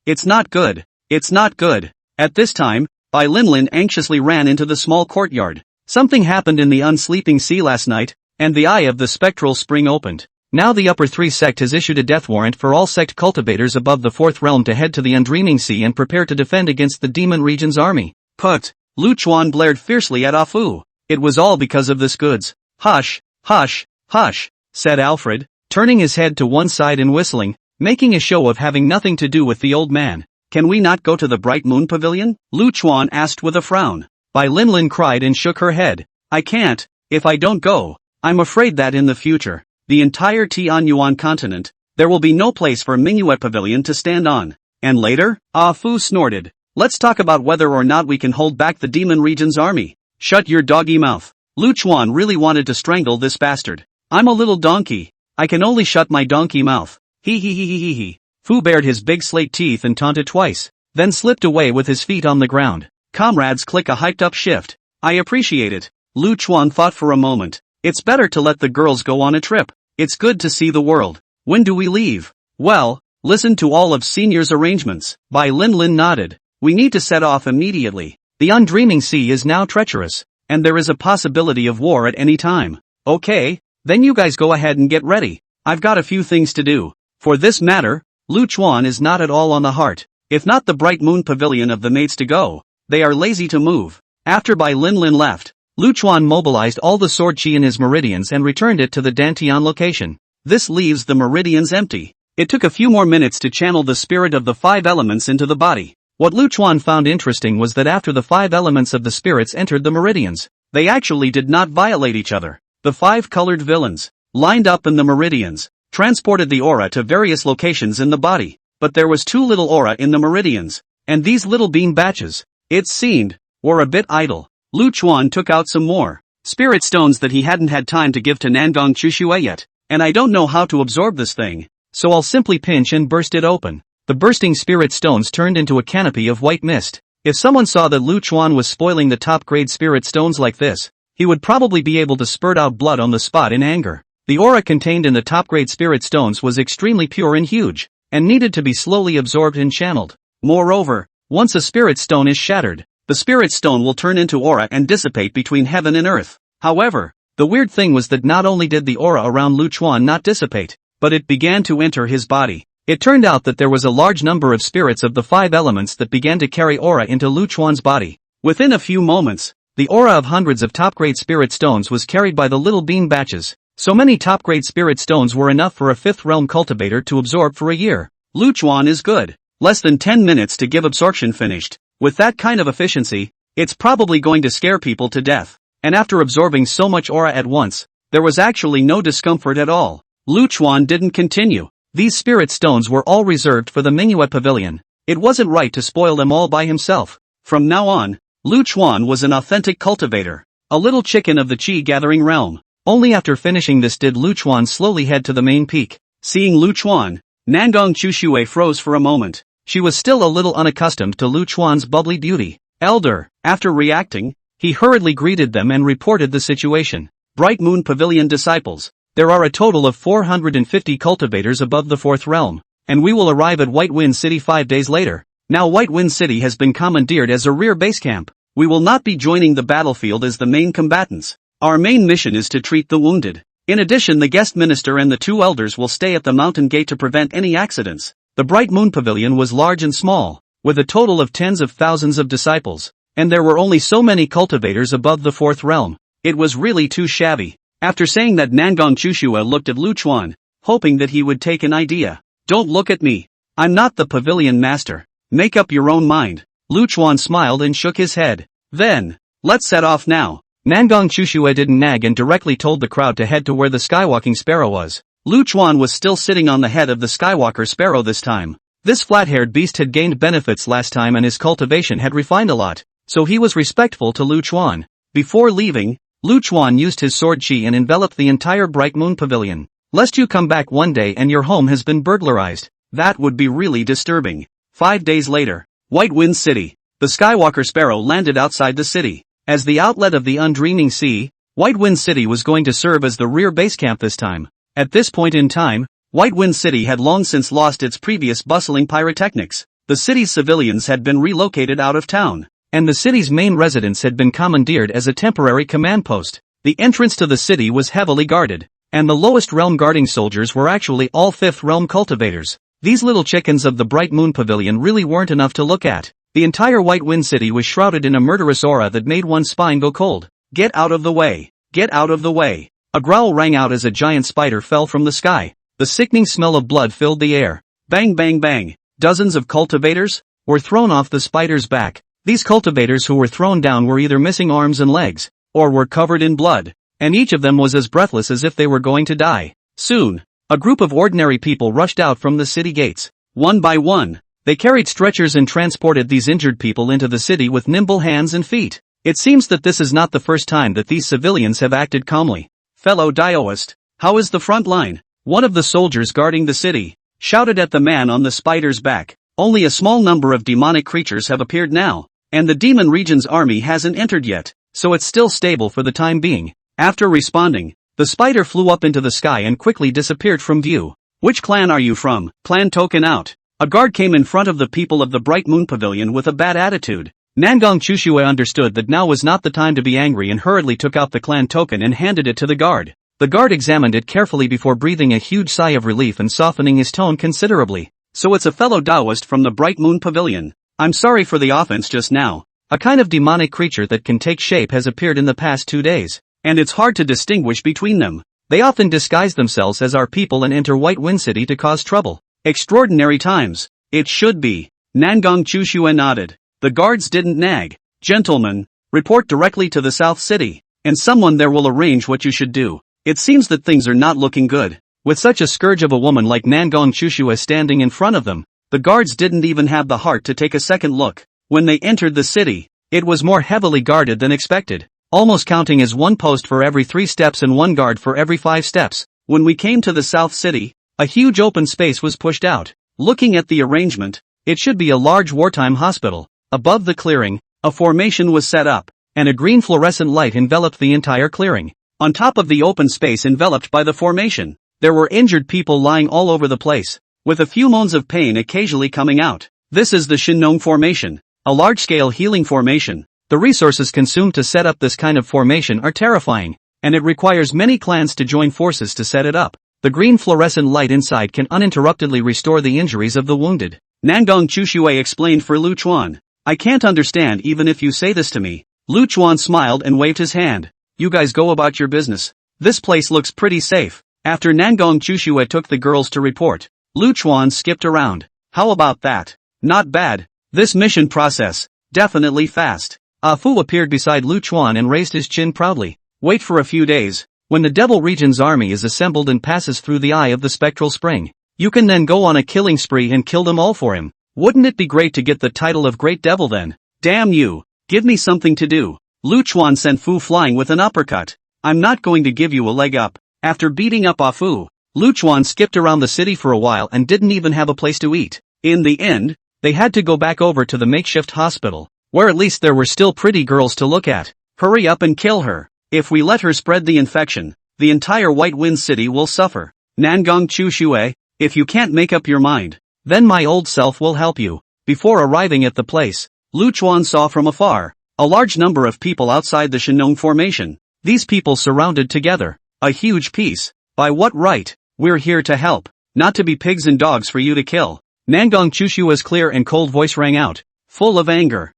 It's not good. It's not good. At this time, Bai Linlin anxiously ran into the small courtyard. Something happened in the unsleeping sea last night, and the eye of the spectral spring opened. Now the Upper Three sect has issued a death warrant for all sect cultivators above the Fourth Realm to head to the Undreaming Sea and prepare to defend against the Demon Region's army. Put. Lu Chuan blared fiercely at Ah Fu. It was all because of this goods. Hush, hush, hush, said Alfred, turning his head to one side and whistling, making a show of having nothing to do with the old man. Can we not go to the Bright Moon Pavilion? Lu Chuan asked with a frown. Bai Linlin cried and shook her head. I can't, if I don't go. I'm afraid that in the future, the entire Tianyuan continent, there will be no place for Minghuet Pavilion to stand on. And later? Ah Fu snorted. Let's talk about whether or not we can hold back the Demon Region's army. Shut your doggy mouth. Lu Chuan really wanted to strangle this bastard. I'm a little donkey. I can only shut my donkey mouth. He. Fu bared his big slate teeth and taunted twice, then slipped away with his feet on the ground. Comrades click a hyped up shift. I appreciate it. Lu Chuan thought for a moment. It's better to let the girls go on a trip. It's good to see the world. When do we leave? Well, listen to all of Senior's arrangements. Bai Linlin nodded. We need to set off immediately. The Undreaming Sea is now treacherous, and there is a possibility of war at any time. Okay, then you guys go ahead and get ready. I've got a few things to do. For this matter, Lu Chuan is not at all on the heart. If not the Bright Moon Pavilion of the maids to go, they are lazy to move. After Bai Linlin left, Lu Chuan mobilized all the sword chi in his meridians and returned it to the Dantian location. This leaves the meridians empty. It took a few more minutes to channel the spirit of the five elements into the body. What Lu Chuan found interesting was that after the five elements of the spirits entered the meridians, they actually did not violate each other. The five colored villains, lined up in the meridians, transported the aura to various locations in the body, but there was too little aura in the meridians, and these little beam batches, it seemed, were a bit idle. Lu Chuan took out some more spirit stones that he hadn't had time to give to Nangong Chushue yet, and I don't know how to absorb this thing, so I'll simply pinch and burst it open. The bursting spirit stones turned into a canopy of white mist. If someone saw that Lu Chuan was spoiling the top-grade spirit stones like this, he would probably be able to spurt out blood on the spot in anger. The aura contained in the top-grade spirit stones was extremely pure and huge, and needed to be slowly absorbed and channeled. Moreover, once a spirit stone is shattered, the spirit stone will turn into aura and dissipate between heaven and earth. However, the weird thing was that not only did the aura around Lu Chuan not dissipate, but it began to enter his body. It turned out that there was a large number of spirits of the five elements that began to carry aura into Lu Chuan's body. Within a few moments, the aura of hundreds of top-grade spirit stones was carried by the little beam batches. So many top-grade spirit stones were enough for a fifth realm cultivator to absorb for a year. Lu Chuan is good. Less than 10 minutes to give absorption finished. With that kind of efficiency, it's probably going to scare people to death. And after absorbing so much aura at once, there was actually no discomfort at all. Lu Chuan didn't continue. These spirit stones were all reserved for the Minghuet Pavilion. It wasn't right to spoil them all by himself. From now on, Lu Chuan was an authentic cultivator. A little chicken of the chi-gathering realm. Only after finishing this did Lu Chuan slowly head to the main peak. Seeing Lu Chuan, Nangong Chushue froze for a moment. She was still a little unaccustomed to Lu Chuan's bubbly beauty. Elder, after reacting, he hurriedly greeted them and reported the situation. Bright Moon Pavilion disciples. There are a total of 450 cultivators above the fourth realm, and we will arrive at White Wind City 5 days later. Now White Wind City has been commandeered as a rear base camp. We will not be joining the battlefield as the main combatants. Our main mission is to treat the wounded. In addition, the guest minister and the two elders will stay at the mountain gate to prevent any accidents. The Bright Moon Pavilion was large and small, with a total of tens of thousands of disciples, and there were only so many cultivators above the fourth realm. It was really too shabby. After saying that, Nangong Chushue looked at Lu Chuan, hoping that he would take an idea. Don't look at me. I'm not the pavilion master. Make up your own mind. Lu Chuan smiled and shook his head. Then, let's set off now. Nangong Chushue didn't nag and directly told the crowd to head to where the skywalking sparrow was. Lu Chuan was still sitting on the head of the skywalker sparrow this time. This flat-haired beast had gained benefits last time and his cultivation had refined a lot, so he was respectful to Lu Chuan. Before leaving, Lu Chuan used his sword chi and enveloped the entire Bright Moon Pavilion. Lest you come back one day and your home has been burglarized. That would be really disturbing. 5 days later, White Wind City. The Skywalker Sparrow landed outside the city. As the outlet of the undreaming sea, White Wind City was going to serve as the rear base camp this time. At this point in time, White Wind City had long since lost its previous bustling pyrotechnics. The city's civilians had been relocated out of town, and the city's main residence had been commandeered as a temporary command post. The entrance to the city was heavily guarded, and the lowest realm guarding soldiers were actually all 5th realm cultivators. These little chickens of the Bright Moon Pavilion really weren't enough to look at. The entire White Wind City was shrouded in a murderous aura that made one's spine go cold. Get out of the way! Get out of the way! A growl rang out as a giant spider fell from the sky. The sickening smell of blood filled the air. Bang bang bang! Dozens of cultivators were thrown off the spider's back. These cultivators who were thrown down were either missing arms and legs, or were covered in blood, and each of them was as breathless as if they were going to die. Soon, a group of ordinary people rushed out from the city gates. One by one, they carried stretchers and transported these injured people into the city with nimble hands and feet. It seems that this is not the first time that these civilians have acted calmly. Fellow Daoist, how is the front line? One of the soldiers guarding the city shouted at the man on the spider's back. Only a small number of demonic creatures have appeared now, and the Demon Region's army hasn't entered yet, so it's still stable for the time being. After responding, the spider flew up into the sky and quickly disappeared from view. Which clan are you from? Clan token out. A guard came in front of the people of the Bright Moon Pavilion with a bad attitude. Nangong Chushue understood that now was not the time to be angry and hurriedly took out the clan token and handed it to the guard. The guard examined it carefully before breathing a huge sigh of relief and softening his tone considerably. So it's a fellow Taoist from the Bright Moon Pavilion. I'm sorry for the offense just now. A kind of demonic creature that can take shape has appeared in the past 2 days, and it's hard to distinguish between them. They often disguise themselves as our people and enter White Wind City to cause trouble. Extraordinary times. It should be. Nangong Chushue nodded. The guards didn't nag. Gentlemen, report directly to the South City, and someone there will arrange what you should do. It seems that things are not looking good. With such a scourge of a woman like Nangong Chushue standing in front of them, the guards didn't even have the heart to take a second look. When they entered the city, it was more heavily guarded than expected, almost counting as 1 post for every 3 steps and 1 guard for every 5 steps. When we came to the South City, a huge open space was pushed out. Looking at the arrangement, it should be a large wartime hospital. Above the clearing, a formation was set up, and a green fluorescent light enveloped the entire clearing. On top of the open space enveloped by the formation, there were injured people lying all over the place, with a few moans of pain occasionally coming out. This is the Shinnong Formation, a large-scale healing formation. The resources consumed to set up this kind of formation are terrifying, and it requires many clans to join forces to set it up. The green fluorescent light inside can uninterruptedly restore the injuries of the wounded. Nangong Chushue explained for Lu Chuan. I can't understand even if you say this to me. Lu Chuan smiled and waved his hand. You guys go about your business. This place looks pretty safe. After Nangong Chushue took the girls to report, Lu Chuan skipped around. How about that? Not bad. This mission process, definitely fast. Fu appeared beside Lu Chuan and raised his chin proudly. Wait for a few days. When the Devil Region's army is assembled and passes through the eye of the spectral spring, you can then go on a killing spree and kill them all for him. Wouldn't it be great to get the title of Great Devil then? Damn you. Give me something to do. Lu Chuan sent Fu flying with an uppercut. I'm not going to give you a leg up. After beating up Fu, Lu Chuan skipped around the city for a while and didn't even have a place to eat. In the end, they had to go back over to the makeshift hospital, where at least there were still pretty girls to look at. Hurry up and kill her. If we let her spread the infection, the entire White Wind City will suffer. Nangong Chushue, if you can't make up your mind, then my old self will help you. Before arriving at the place, Lu Chuan saw from afar a large number of people outside the Shinnong Formation. These people surrounded together. A huge piece. By what right? We're here to help, not to be pigs and dogs for you to kill. Nangong Chushua's clear and cold voice rang out, full of anger.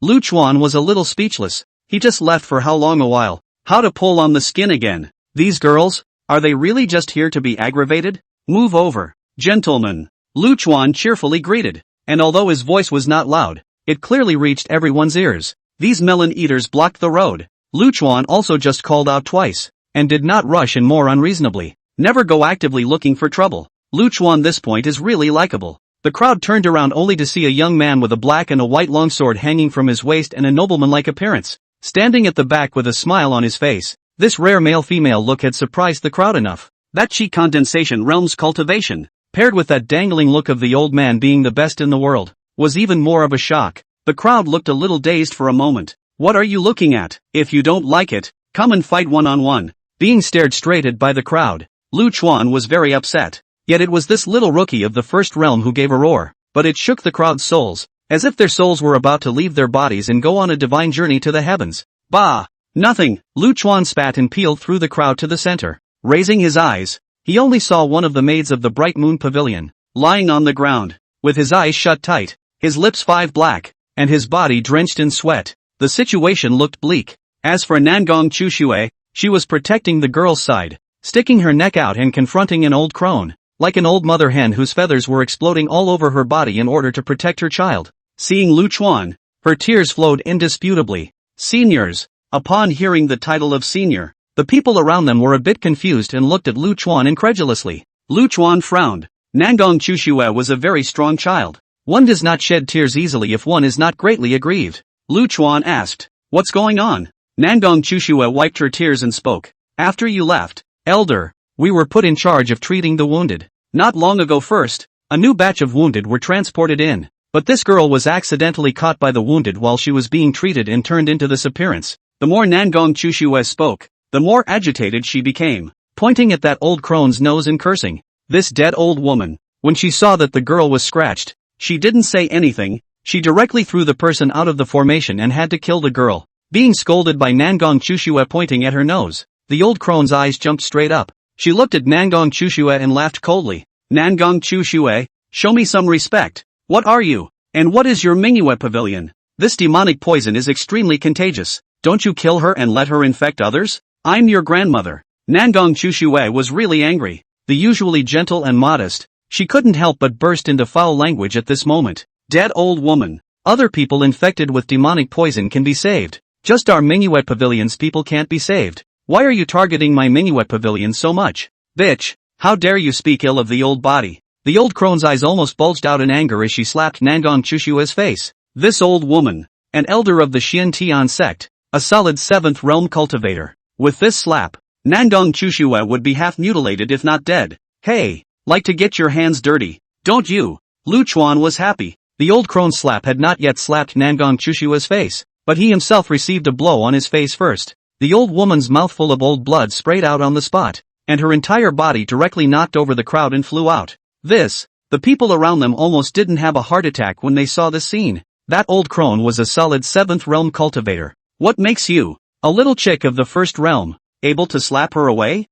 Lu Chuan was a little speechless. He just left for how long a while? How to pull on the skin again? These girls? Are they really just here to be aggravated? Move over. Gentlemen. Lu Chuan cheerfully greeted, and although his voice was not loud, it clearly reached everyone's ears. These melon eaters blocked the road. Lu Chuan also just called out twice, and did not rush and more unreasonably. Never go actively looking for trouble. Lu Chuan this point is really likable. The crowd turned around only to see a young man with a black and a white longsword hanging from his waist and a nobleman-like appearance, standing at the back with a smile on his face. This rare male-female look had surprised the crowd enough. That chi condensation realm's cultivation, paired with that dangling look of the old man being the best in the world, was even more of a shock. The crowd looked a little dazed for a moment. What are you looking at? If you don't like it, come and fight one-on-one. Being stared straight at by the crowd, Lu Chuan was very upset. Yet it was this little rookie of the first realm who gave a roar, but it shook the crowd's souls, as if their souls were about to leave their bodies and go on a divine journey to the heavens. Bah! Nothing! Lu Chuan spat and peeled through the crowd to the center. Raising his eyes, he only saw one of the maids of the Bright Moon Pavilion, lying on the ground, with his eyes shut tight, his lips black, and his body drenched in sweat. The situation looked bleak. As for Nangong Chushue, she was protecting the girl's side, sticking her neck out and confronting an old crone, like an old mother hen whose feathers were exploding all over her body in order to protect her child. Seeing Lu Chuan, her tears flowed indisputably. Seniors. Upon hearing the title of senior, the people around them were a bit confused and looked at Lu Chuan incredulously. Lu Chuan frowned. Nangong Chushue was a very strong child. One does not shed tears easily if one is not greatly aggrieved. Lu Chuan asked, "What's going on?" Nangong Chushue wiped her tears and spoke. "After you left, Elder, we were put in charge of treating the wounded. Not long ago first, a new batch of wounded were transported in, but this girl was accidentally caught by the wounded while she was being treated and turned into this appearance." The more Nangong Chushue spoke, the more agitated she became, pointing at that old crone's nose and cursing. This dead old woman. When she saw that the girl was scratched, she didn't say anything. She directly threw the person out of the formation and had to kill the girl. Being scolded by Nangong Chushue pointing at her nose, the old crone's eyes jumped straight up. She looked at Nangong Chushue and laughed coldly. "Nangong Chushue, show me some respect. What are you? And what is your manhwa pavilion? This demonic poison is extremely contagious. Don't you kill her and let her infect others? I'm your grandmother." Nangong Chushue was really angry. The usually gentle and modest, she couldn't help but burst into foul language at this moment. "Dead old woman. Other people infected with demonic poison can be saved. Just our manhwa pavilions people can't be saved. Why are you targeting my manhwa pavilion so much? Bitch, how dare you speak ill of the old body?" The old crone's eyes almost bulged out in anger as she slapped Nangong Chushue's face. This old woman, an elder of the Xian sect, a solid 7th realm cultivator. With this slap, Nangong Chushue would be half mutilated if not dead. "Hey, like to get your hands dirty, don't you?" Lu Chuan was happy. The old crone's slap had not yet slapped Nangong Chushue's face, but he himself received a blow on his face first. The old woman's mouthful of old blood sprayed out on the spot, and her entire body directly knocked over the crowd and flew out. The people around them almost didn't have a heart attack when they saw this scene. That old crone was a solid 7th realm cultivator. "What makes you, a little chick of the 1st realm, able to slap her away?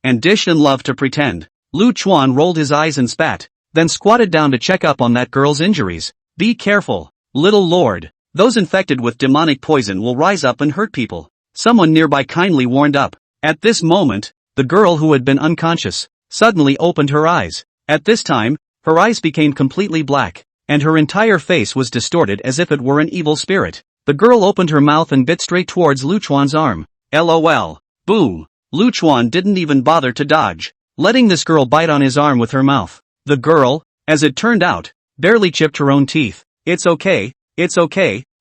And dish and love to pretend." Lu Chuan rolled his eyes and spat, then squatted down to check up on that girl's injuries. "Be careful, little lord. Those infected with demonic poison will rise up and hurt people." Someone nearby kindly warned up. At this moment, the girl who had been unconscious suddenly opened her eyes. At this time, her eyes became completely black, and her entire face was distorted as if it were an evil spirit. The girl opened her mouth and bit straight towards Lu Chuan's arm. LOL. Boom. Lu Chuan didn't even bother to dodge, letting this girl bite on his arm with her mouth. The girl, as it turned out, barely chipped her own teeth. It's okay,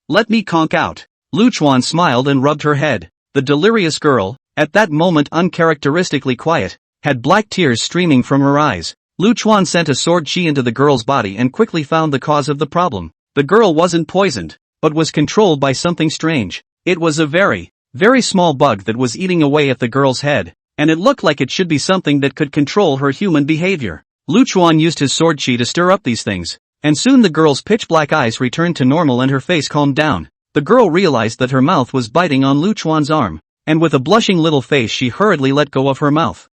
let me conk out." Lu Chuan smiled and rubbed her head. The delirious girl, at that moment uncharacteristically quiet, had black tears streaming from her eyes. Lu Chuan sent a sword chi into the girl's body and quickly found the cause of the problem. The girl wasn't poisoned, but was controlled by something strange. It was a very small bug that was eating away at the girl's head, and it looked like it should be something that could control her human behavior. Lu Chuan used his sword chi to stir up these things, and soon the girl's pitch-black eyes returned to normal and her face calmed down. The girl realized that her mouth was biting on Lu Chuan's arm, and with a blushing little face she hurriedly let go of her mouth.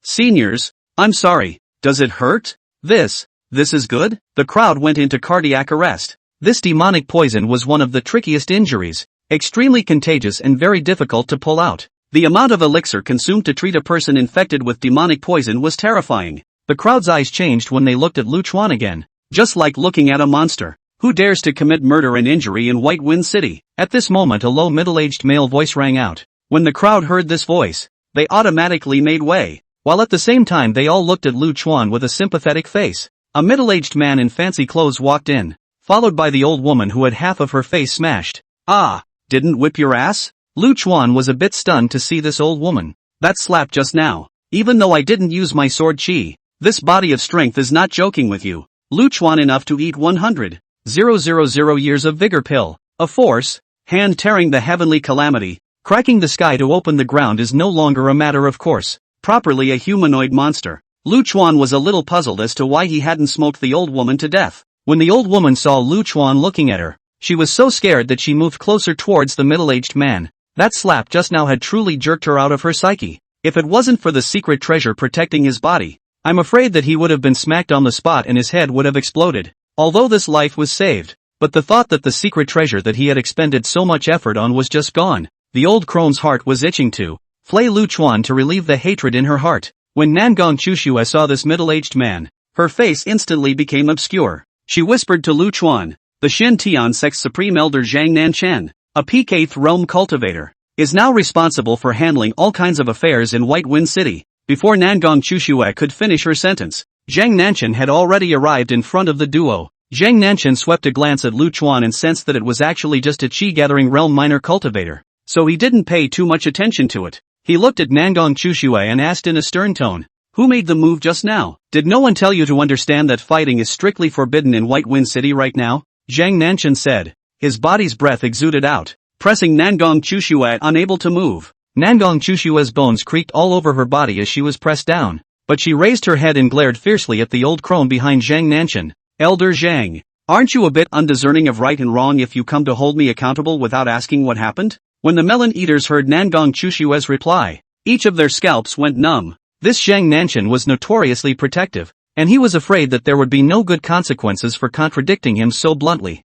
Seniors, I'm sorry, does it hurt? This is good? The crowd went into cardiac arrest. This demonic poison was one of the trickiest injuries, extremely contagious and very difficult to pull out. The amount of elixir consumed to treat a person infected with demonic poison was terrifying. The crowd's eyes changed when they looked at Lu Chuan again. Just like looking at a monster. Who dares to commit murder and injury in White Wind City? At this moment a low middle-aged male voice rang out. When the crowd heard this voice, they automatically made way, while at the same time they all looked at Lu Chuan with a sympathetic face. A middle-aged man in fancy clothes walked in, followed by the old woman who had half of her face smashed. Ah, didn't whip your ass? Lu Chuan was a bit stunned to see this old woman. That slap just now. Even though I didn't use my sword chi, this body of strength is not joking with you. Lu Chuan enough to eat 100,000 years of vigor pill. A force, hand tearing the heavenly calamity, cracking the sky to open the ground is no longer a matter of course. Properly a humanoid monster. Lu Chuan was a little puzzled as to why he hadn't smoked the old woman to death. When the old woman saw Lu Chuan looking at her, she was so scared that she moved closer towards the middle-aged man. That slap just now had truly jerked her out of her psyche. If it wasn't for the secret treasure protecting his body, I'm afraid that he would have been smacked on the spot and his head would have exploded. Although this life was saved, but the thought that the secret treasure that he had expended so much effort on was just gone, the old crone's heart was itching to flay Lu Chuan to relieve the hatred in her heart. When Nangong Chushue saw this middle-aged man, her face instantly became obscure. She whispered to Lu Chuan, the Shin Tian sect's supreme elder Zhang Nanchen, a peak-8th realm cultivator, is now responsible for handling all kinds of affairs in White Wind City. Before Nangong Chushue could finish her sentence, Zhang Nanchen had already arrived in front of the duo. Zhang Nanchen swept a glance at Lu Chuan and sensed that it was actually just a chi-gathering realm minor cultivator, so he didn't pay too much attention to it. He looked at Nangong Chushue and asked in a stern tone, "Who made the move just now? Did no one tell you to understand that fighting is strictly forbidden in White Wind City right now?" Zhang Nanchen said. His body's breath exuded out, pressing Nangong Chushue unable to move. Nangong Chushue's bones creaked all over her body as she was pressed down, but she raised her head and glared fiercely at the old crone behind Zhang Nanchen. "Elder Zhang, aren't you a bit undiscerning of right and wrong if you come to hold me accountable without asking what happened?" When the melon eaters heard Nangong Chushue's reply, each of their scalps went numb. This Zhang Nanchen was notoriously protective, and he was afraid that there would be no good consequences for contradicting him so bluntly.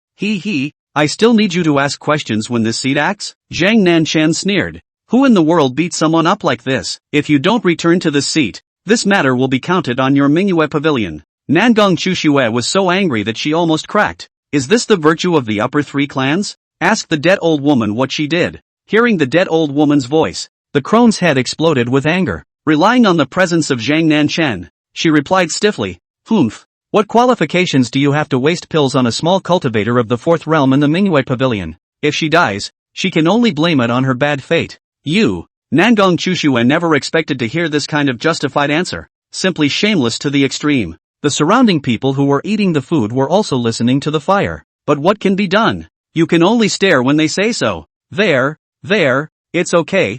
I still need you to ask questions when this seat acts?" Zhang Nanchen sneered. "Who in the world beat someone up like this? If you don't return to this seat, this matter will be counted on your manhwa pavilion." Nangong Chushue was so angry that she almost cracked. "Is this the virtue of the upper three clans?" asked the dead old woman what she did. Hearing the dead old woman's voice, the crone's head exploded with anger. Relying on the presence of Zhang Nanchen, she replied stiffly, "Humph. What qualifications do you have to waste pills on a small cultivator of the fourth realm in the manhwa pavilion? If she dies, she can only blame it on her bad fate." "You." Nangong Chushue never expected to hear this kind of justified answer. Simply shameless to the extreme. The surrounding people who were eating the food were also listening to the fire. But what can be done? You can only stare when they say so. There, it's okay.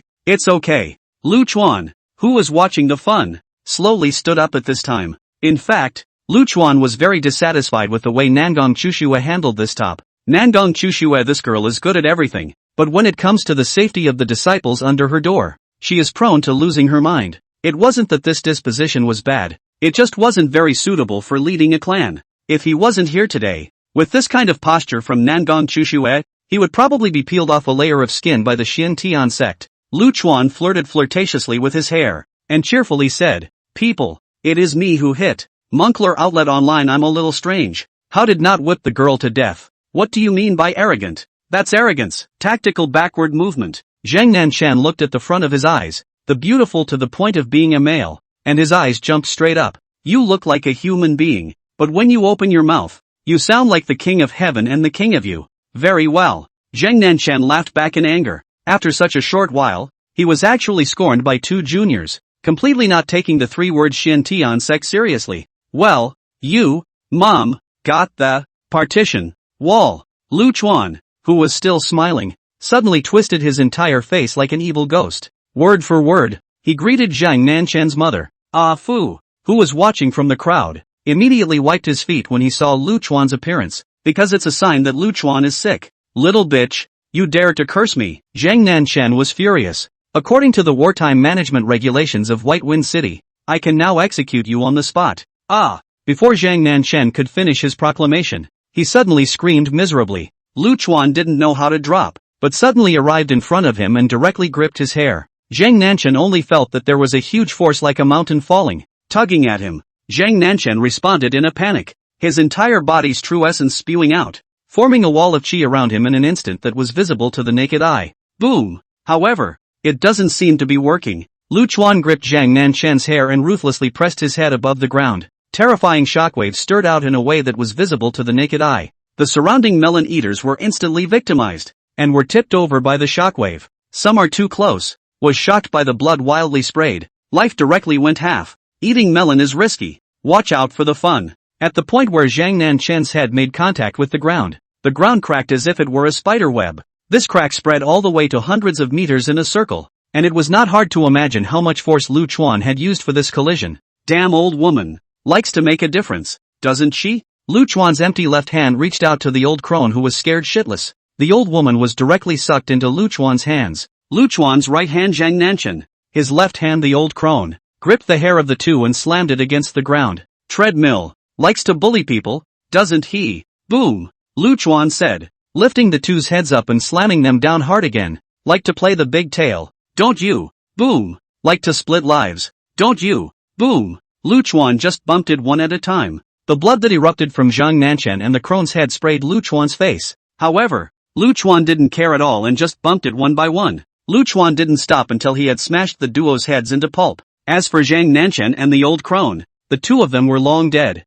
Lu Chuan, who was watching the fun, slowly stood up at this time. In fact, Lu Chuan was very dissatisfied with the way Nangong Chushue handled this top. Nangong Chushue, this girl is good at everything, but when it comes to the safety of the disciples under her door, she is prone to losing her mind. It wasn't that this disposition was bad, it just wasn't very suitable for leading a clan. If he wasn't here today, with this kind of posture from Nangong Chushue, he would probably be peeled off a layer of skin by the Shin Tian sect. Lu Chuan flirted flirtatiously with his hair, and cheerfully said, "People, it is me who hit. Moncler Outlet Online, I'm a little strange. How did not whip the girl to death? What do you mean by arrogant? That's arrogance." Tactical backward movement. Zhang Nanshan looked at the front of his eyes, the beautiful to the point of being a male, and his eyes jumped straight up. "You look like a human being, but when you open your mouth, you sound like the king of heaven and the king of you." "Very well." Zhang Nanshan laughed back in anger. After such a short while, he was actually scorned by two juniors, completely not taking the three-word Shin Tian sect seriously. "Well, you, mom, got the partition wall." Lu Chuan, who was still smiling, suddenly twisted his entire face like an evil ghost. Word for word, he greeted Zhang Nanshan's mother, Ah Fu, who was watching from the crowd, immediately wiped his feet when he saw Lu Chuan's appearance, because it's a sign that Lu Chuan is sick. "Little bitch, you dare to curse me." Zhang Nanshan was furious. "According to the wartime management regulations of White Wind City, I can now execute you on the spot." "Ah!" Before Zhang Nanshan could finish his proclamation, he suddenly screamed miserably. Lu Chuan didn't know how to drop, but suddenly arrived in front of him and directly gripped his hair. Zhang Nanshan only felt that there was a huge force like a mountain falling, tugging at him. Zhang Nanshan responded in a panic, his entire body's true essence spewing out, forming a wall of qi around him in an instant that was visible to the naked eye. Boom! However, it doesn't seem to be working. Lu Chuan gripped Zhang Nanshan's hair and ruthlessly pressed his head above the ground. Terrifying shockwaves stirred out in a way that was visible to the naked eye. The surrounding melon eaters were instantly victimized, and were tipped over by the shockwave. Some are too close. Was shocked by the blood wildly sprayed. Life directly went half. Eating melon is risky. Watch out for the fun. At the point where Zhang Nanchen's head made contact with the ground cracked as if it were a spider web. This crack spread all the way to hundreds of meters in a circle, and it was not hard to imagine how much force Lu Chuan had used for this collision. Damn old woman. Likes to make a difference, doesn't she? Lu Chuan's empty left hand reached out to the old crone who was scared shitless. The old woman was directly sucked into Lu Chuan's hands. Lu Chuan's right hand Zhang Nanchen. His left hand the old crone gripped the hair of the two and slammed it against the ground. Treadmill. Likes to bully people, doesn't he? Boom. Lu Chuan said, lifting the two's heads up and slamming them down hard again. Like to play the big tail, don't you? Boom. Like to split lives, don't you? Boom. Lu Chuan just bumped it one at a time. The blood that erupted from Zhang Nanchen and the crone's head sprayed Lu Chuan's face. However, Lu Chuan didn't care at all and just bumped it one by one. Lu Chuan didn't stop until he had smashed the duo's heads into pulp. As for Zhang Nanchen and the old crone, the two of them were long dead.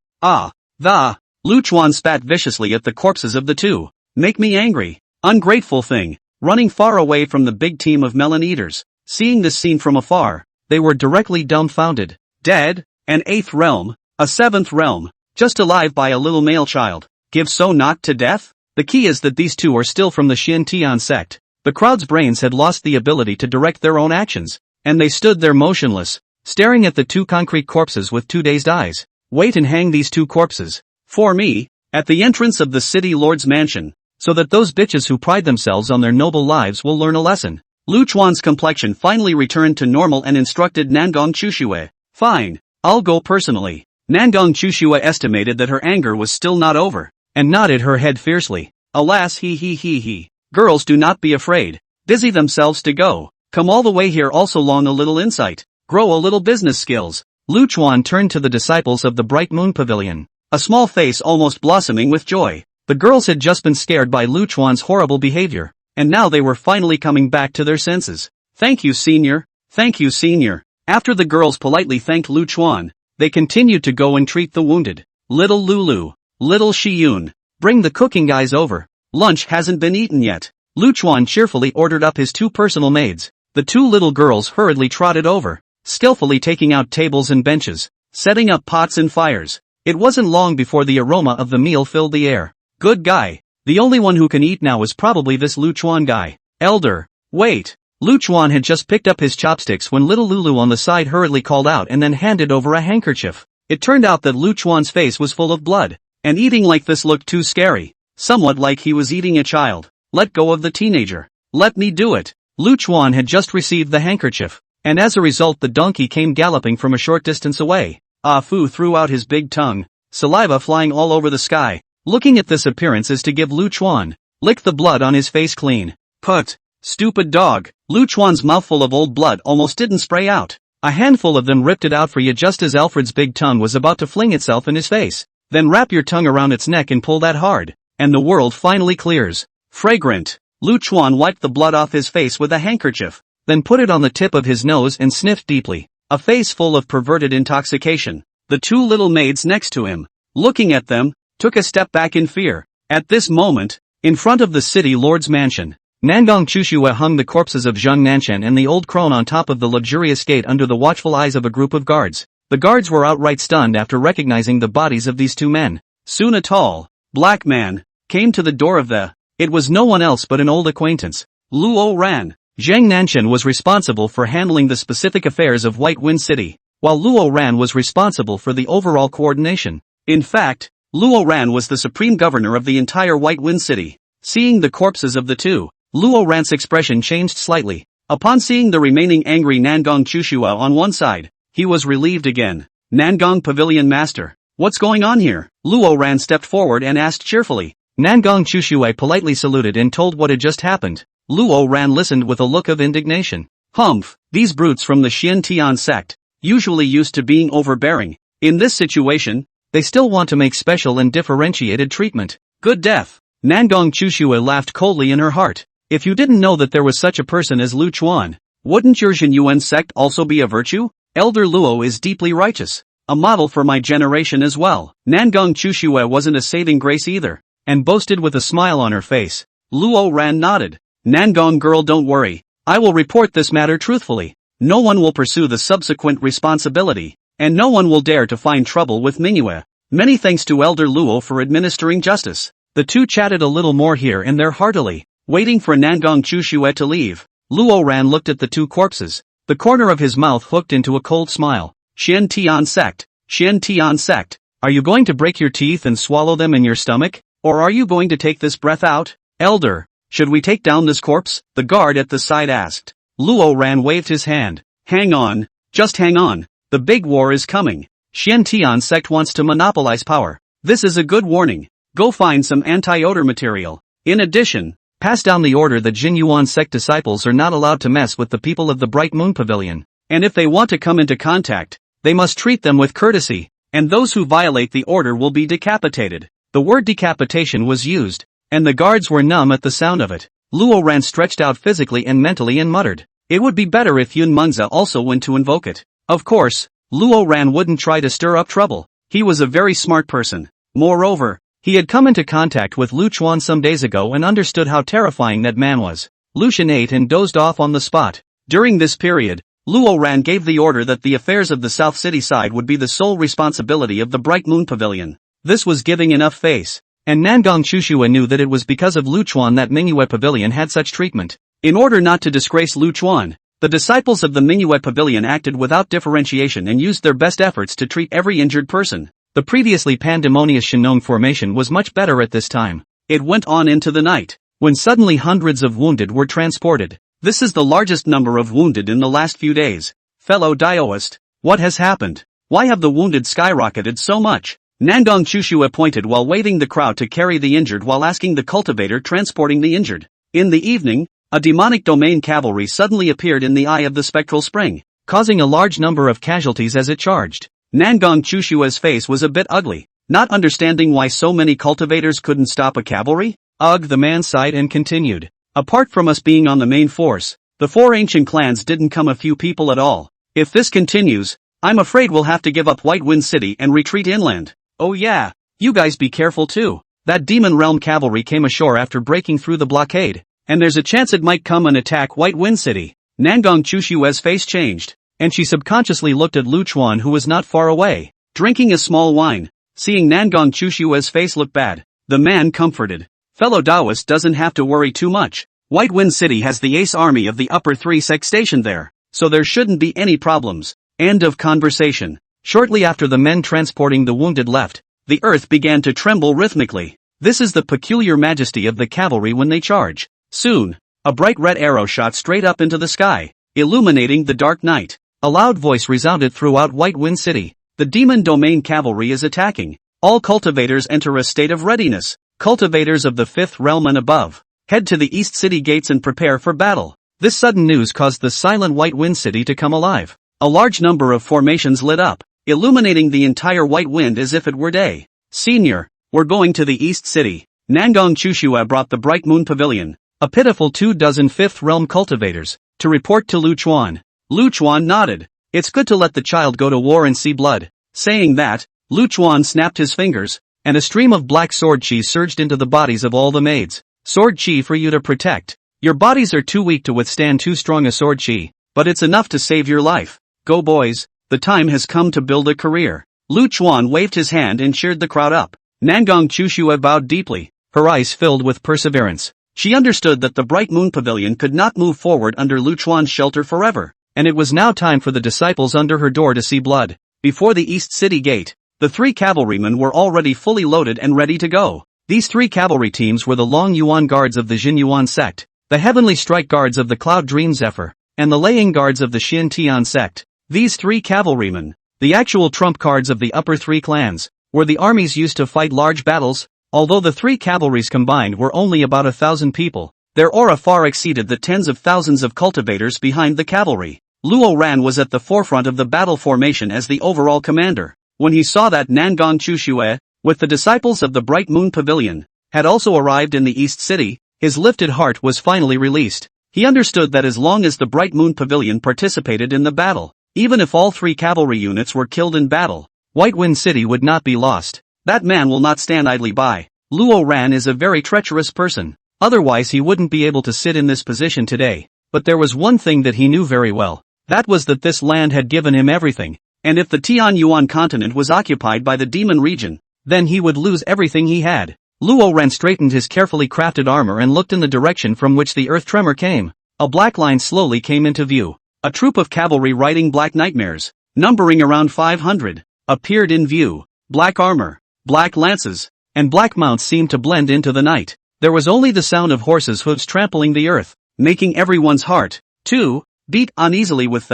Lu Chuan spat viciously at the corpses of the two. Make me angry. Ungrateful thing. Running far away from the big team of melon eaters. Seeing this scene from afar, they were directly dumbfounded. Dead? An 8th realm? A 7th realm? Just alive by a little male child. Give so not to death? The key is that these two are still from the Xiantian sect. The crowd's brains had lost the ability to direct their own actions, and they stood there motionless, staring at the two concrete corpses with two dazed eyes. Wait and hang these two corpses. For me, at the entrance of the city lord's mansion, so that those bitches who pride themselves on their noble lives will learn a lesson. Lu Chuan's complexion finally returned to normal and instructed Nangong Chushue. Fine, I'll go personally. Nangong Chushue estimated that her anger was still not over, and nodded her head fiercely. Alas he. Girls do not be afraid. Busy themselves to go. Come all the way here also learn a little insight. Grow a little business skills. Lu Chuan turned to the disciples of the Bright Moon Pavilion, a small face almost blossoming with joy. The girls had just been scared by Lu Chuan's horrible behavior, and now they were finally coming back to their senses. Thank you, senior. Thank you, senior. After the girls politely thanked Lu Chuan, they continued to go and treat the wounded. Little Lulu, little Shiyun, bring the cooking guys over. Lunch hasn't been eaten yet. Lu Chuan cheerfully ordered up his two personal maids. The two little girls hurriedly trotted over, skillfully taking out tables and benches, setting up pots and fires. It wasn't long before the aroma of the meal filled the air. Good guy. The only one who can eat now is probably this Lu Chuan guy. Elder. Wait. Lu Chuan had just picked up his chopsticks when little Lulu on the side hurriedly called out and then handed over a handkerchief. It turned out that Lu Chuan's face was full of blood, and eating like this looked too scary. Somewhat like he was eating a child. Let go of the teenager. Let me do it. Lu Chuan had just received the handkerchief, and as a result the donkey came galloping from a short distance away. Ah Fu threw out his big tongue, saliva flying all over the sky. Looking at this appearance is to give Lu Chuan, lick the blood on his face clean. Put. Stupid dog. Lu Chuan's mouthful of old blood almost didn't spray out. A handful of them ripped it out for you just as Alfred's big tongue was about to fling itself in his face. Then wrap your tongue around its neck and pull that hard, and the world finally clears. Fragrant. Lu Chuan wiped the blood off his face with a handkerchief, then put it on the tip of his nose and sniffed deeply. A face full of perverted intoxication. The two little maids next to him, looking at them, took a step back in fear. At this moment, in front of the city lord's mansion, Nangong Chushue hung the corpses of Zhang Nanchen and the old crone on top of the luxurious gate under the watchful eyes of a group of guards. The guards were outright stunned after recognizing the bodies of these two men. Soon a tall, black man, came to the door of the. It was no one else but an old acquaintance, Luo Ran. Zhang Nanchen was responsible for handling the specific affairs of White Wind City, while Luo Ran was responsible for the overall coordination. In fact, Luo Ran was the supreme governor of the entire White Wind City. Seeing the corpses of the two, Luo Ran's expression changed slightly. Upon seeing the remaining angry Nangong Chushue on one side, he was relieved again. Nangong Pavilion Master, what's going on here? Luo Ran stepped forward and asked cheerfully. Nangong Chushue politely saluted and told what had just happened. Luo Ran listened with a look of indignation. Humph, these brutes from the Xiantian sect, usually used to being overbearing. In this situation, they still want to make special and differentiated treatment. Good death. Nangong Chushue laughed coldly in her heart. If you didn't know that there was such a person as Lu Chuan, wouldn't your Zhenyuan sect also be a virtue? Elder Luo is deeply righteous. a model for my generation as well. Nangong Chushue wasn't a saving grace either, and boasted with a smile on her face. Luo Ran nodded. Nangong girl, don't worry. I will report this matter truthfully. No one will pursue the subsequent responsibility, and no one will dare to find trouble with manhwa. Many thanks to Elder Luo for administering justice. The two chatted a little more here and there heartily. Waiting for Nangong Chushue to leave, Luo Ran looked at the two corpses. The corner of his mouth hooked into a cold smile. Xian Tian sect. Xian Tian sect. Are you going to break your teeth and swallow them in your stomach? Or are you going to take this breath out? Elder, should we take down this corpse? The guard at the side asked. Luo Ran waved his hand. Hang on, just hang on. The big war is coming. Xian Tian sect wants to monopolize power. This is a good warning. Go find some anti-odor material. In addition, pass down the order that Jin Yuan sect disciples are not allowed to mess with the people of the Bright Moon Pavilion. And if they want to come into contact, they must treat them with courtesy. And those who violate the order will be decapitated. The word decapitation was used, and the guards were numb at the sound of it. Luo Ran stretched out physically and mentally and muttered, it would be better if Yun Mengzi also went to invoke it. Of course, Luo Ran wouldn't try to stir up trouble. He was a very smart person. Moreover, he had come into contact with Lu Chuan some days ago and understood how terrifying that man was. Lucian ate and dozed off on the spot. During this period, Luo Ran gave the order that the affairs of the South City side would be the sole responsibility of the Bright Moon Pavilion. This was giving enough face. And Nangong Chushue knew that it was because of Lu Chuan that Manhwa Pavilion had such treatment. In order not to disgrace Lu Chuan, the disciples of the Manhwa Pavilion acted without differentiation and used their best efforts to treat every injured person. The previously pandemonious Shinong formation was much better at this time. It went on into the night, when suddenly hundreds of wounded were transported. This is the largest number of wounded in the last few days. Fellow Daoist, what has happened? Why have the wounded skyrocketed so much? Nangong Chushue pointed while waving the crowd to carry the injured while asking the cultivator transporting the injured. In the evening, a demonic domain cavalry suddenly appeared in the eye of the spectral spring, causing a large number of casualties as it charged. Nangong Chushue's face was a bit ugly, not understanding why so many cultivators couldn't stop a cavalry. Ugh, the man sighed and continued. Apart from us being on the main force, the four ancient clans didn't come a few people at all. If this continues, I'm afraid we'll have to give up White Wind City and retreat inland. Oh yeah, you guys be careful too. That Demon Realm cavalry came ashore after breaking through the blockade, and there's a chance it might come and attack White Wind City. Nangong Chushue's face changed, and she subconsciously looked at Lu Chuan, who was not far away, drinking a small wine. Seeing Nangong Chushue's face look bad, the man comforted. Fellow Daoist doesn't have to worry too much. White Wind City has the ace army of the upper three sect stationed there, so there shouldn't be any problems. End of conversation. Shortly after the men transporting the wounded left, the earth began to tremble rhythmically. This is the peculiar majesty of the cavalry when they charge. Soon, a bright red arrow shot straight up into the sky, illuminating the dark night. A loud voice resounded throughout White Wind City. The Demon Domain cavalry is attacking. All cultivators enter a state of readiness. Cultivators of the fifth realm and above, head to the East City gates and prepare for battle. This sudden news caused the silent White Wind City to come alive. A large number of formations lit up, illuminating the entire White Wind as if it were day. Senior, we're going to the East City. Nangong Chushue brought the Bright Moon Pavilion, a pitiful 24 fifth realm cultivators, to report to Lu Chuan. Lu Chuan nodded. It's good to let the child go to war and see blood. Saying that, Lu Chuan snapped his fingers, and a stream of black sword chi surged into the bodies of all the maids. Sword chi for you to protect. Your bodies are too weak to withstand too strong a sword chi, but it's enough to save your life. Go boys, the time has come to build a career. Lu Chuan waved his hand and cheered the crowd up. Nangong Chushue bowed deeply, her eyes filled with perseverance. She understood that the Bright Moon Pavilion could not move forward under Lu Chuan's shelter forever, and it was now time for the disciples under her door to see blood. Before the East City gate, the three cavalrymen were already fully loaded and ready to go. These three cavalry teams were the Long Yuan Guards of the Jin Yuan sect, the Heavenly Strike Guards of the Cloud Dream Zephyr, and the Laying Guards of the Xian Tian sect. These three cavalrymen, the actual trump cards of the upper three clans, were the armies used to fight large battles. Although the three cavalries combined were only about 1,000 people, their aura far exceeded the tens of thousands of cultivators behind the cavalry. Luo Ran was at the forefront of the battle formation as the overall commander. When he saw that Nangong Chushue, with the disciples of the Bright Moon Pavilion, had also arrived in the East City, his lifted heart was finally released. He understood that as long as the Bright Moon Pavilion participated in the battle, even if all three cavalry units were killed in battle, White Wind City would not be lost. That man will not stand idly by. Luo Ran is a very treacherous person. Otherwise he wouldn't be able to sit in this position today. But there was one thing that he knew very well. That was that this land had given him everything. And if the Tianyuan continent was occupied by the demon region, then he would lose everything he had. Luo Ran straightened his carefully crafted armor and looked in the direction from which the earth tremor came. A black line slowly came into view. A troop of cavalry riding black nightmares, numbering around 500, appeared in view. Black armor, black lances, and black mounts seemed to blend into the night. There was only the sound of horses' hooves trampling the earth, making everyone's heart, too, beat uneasily with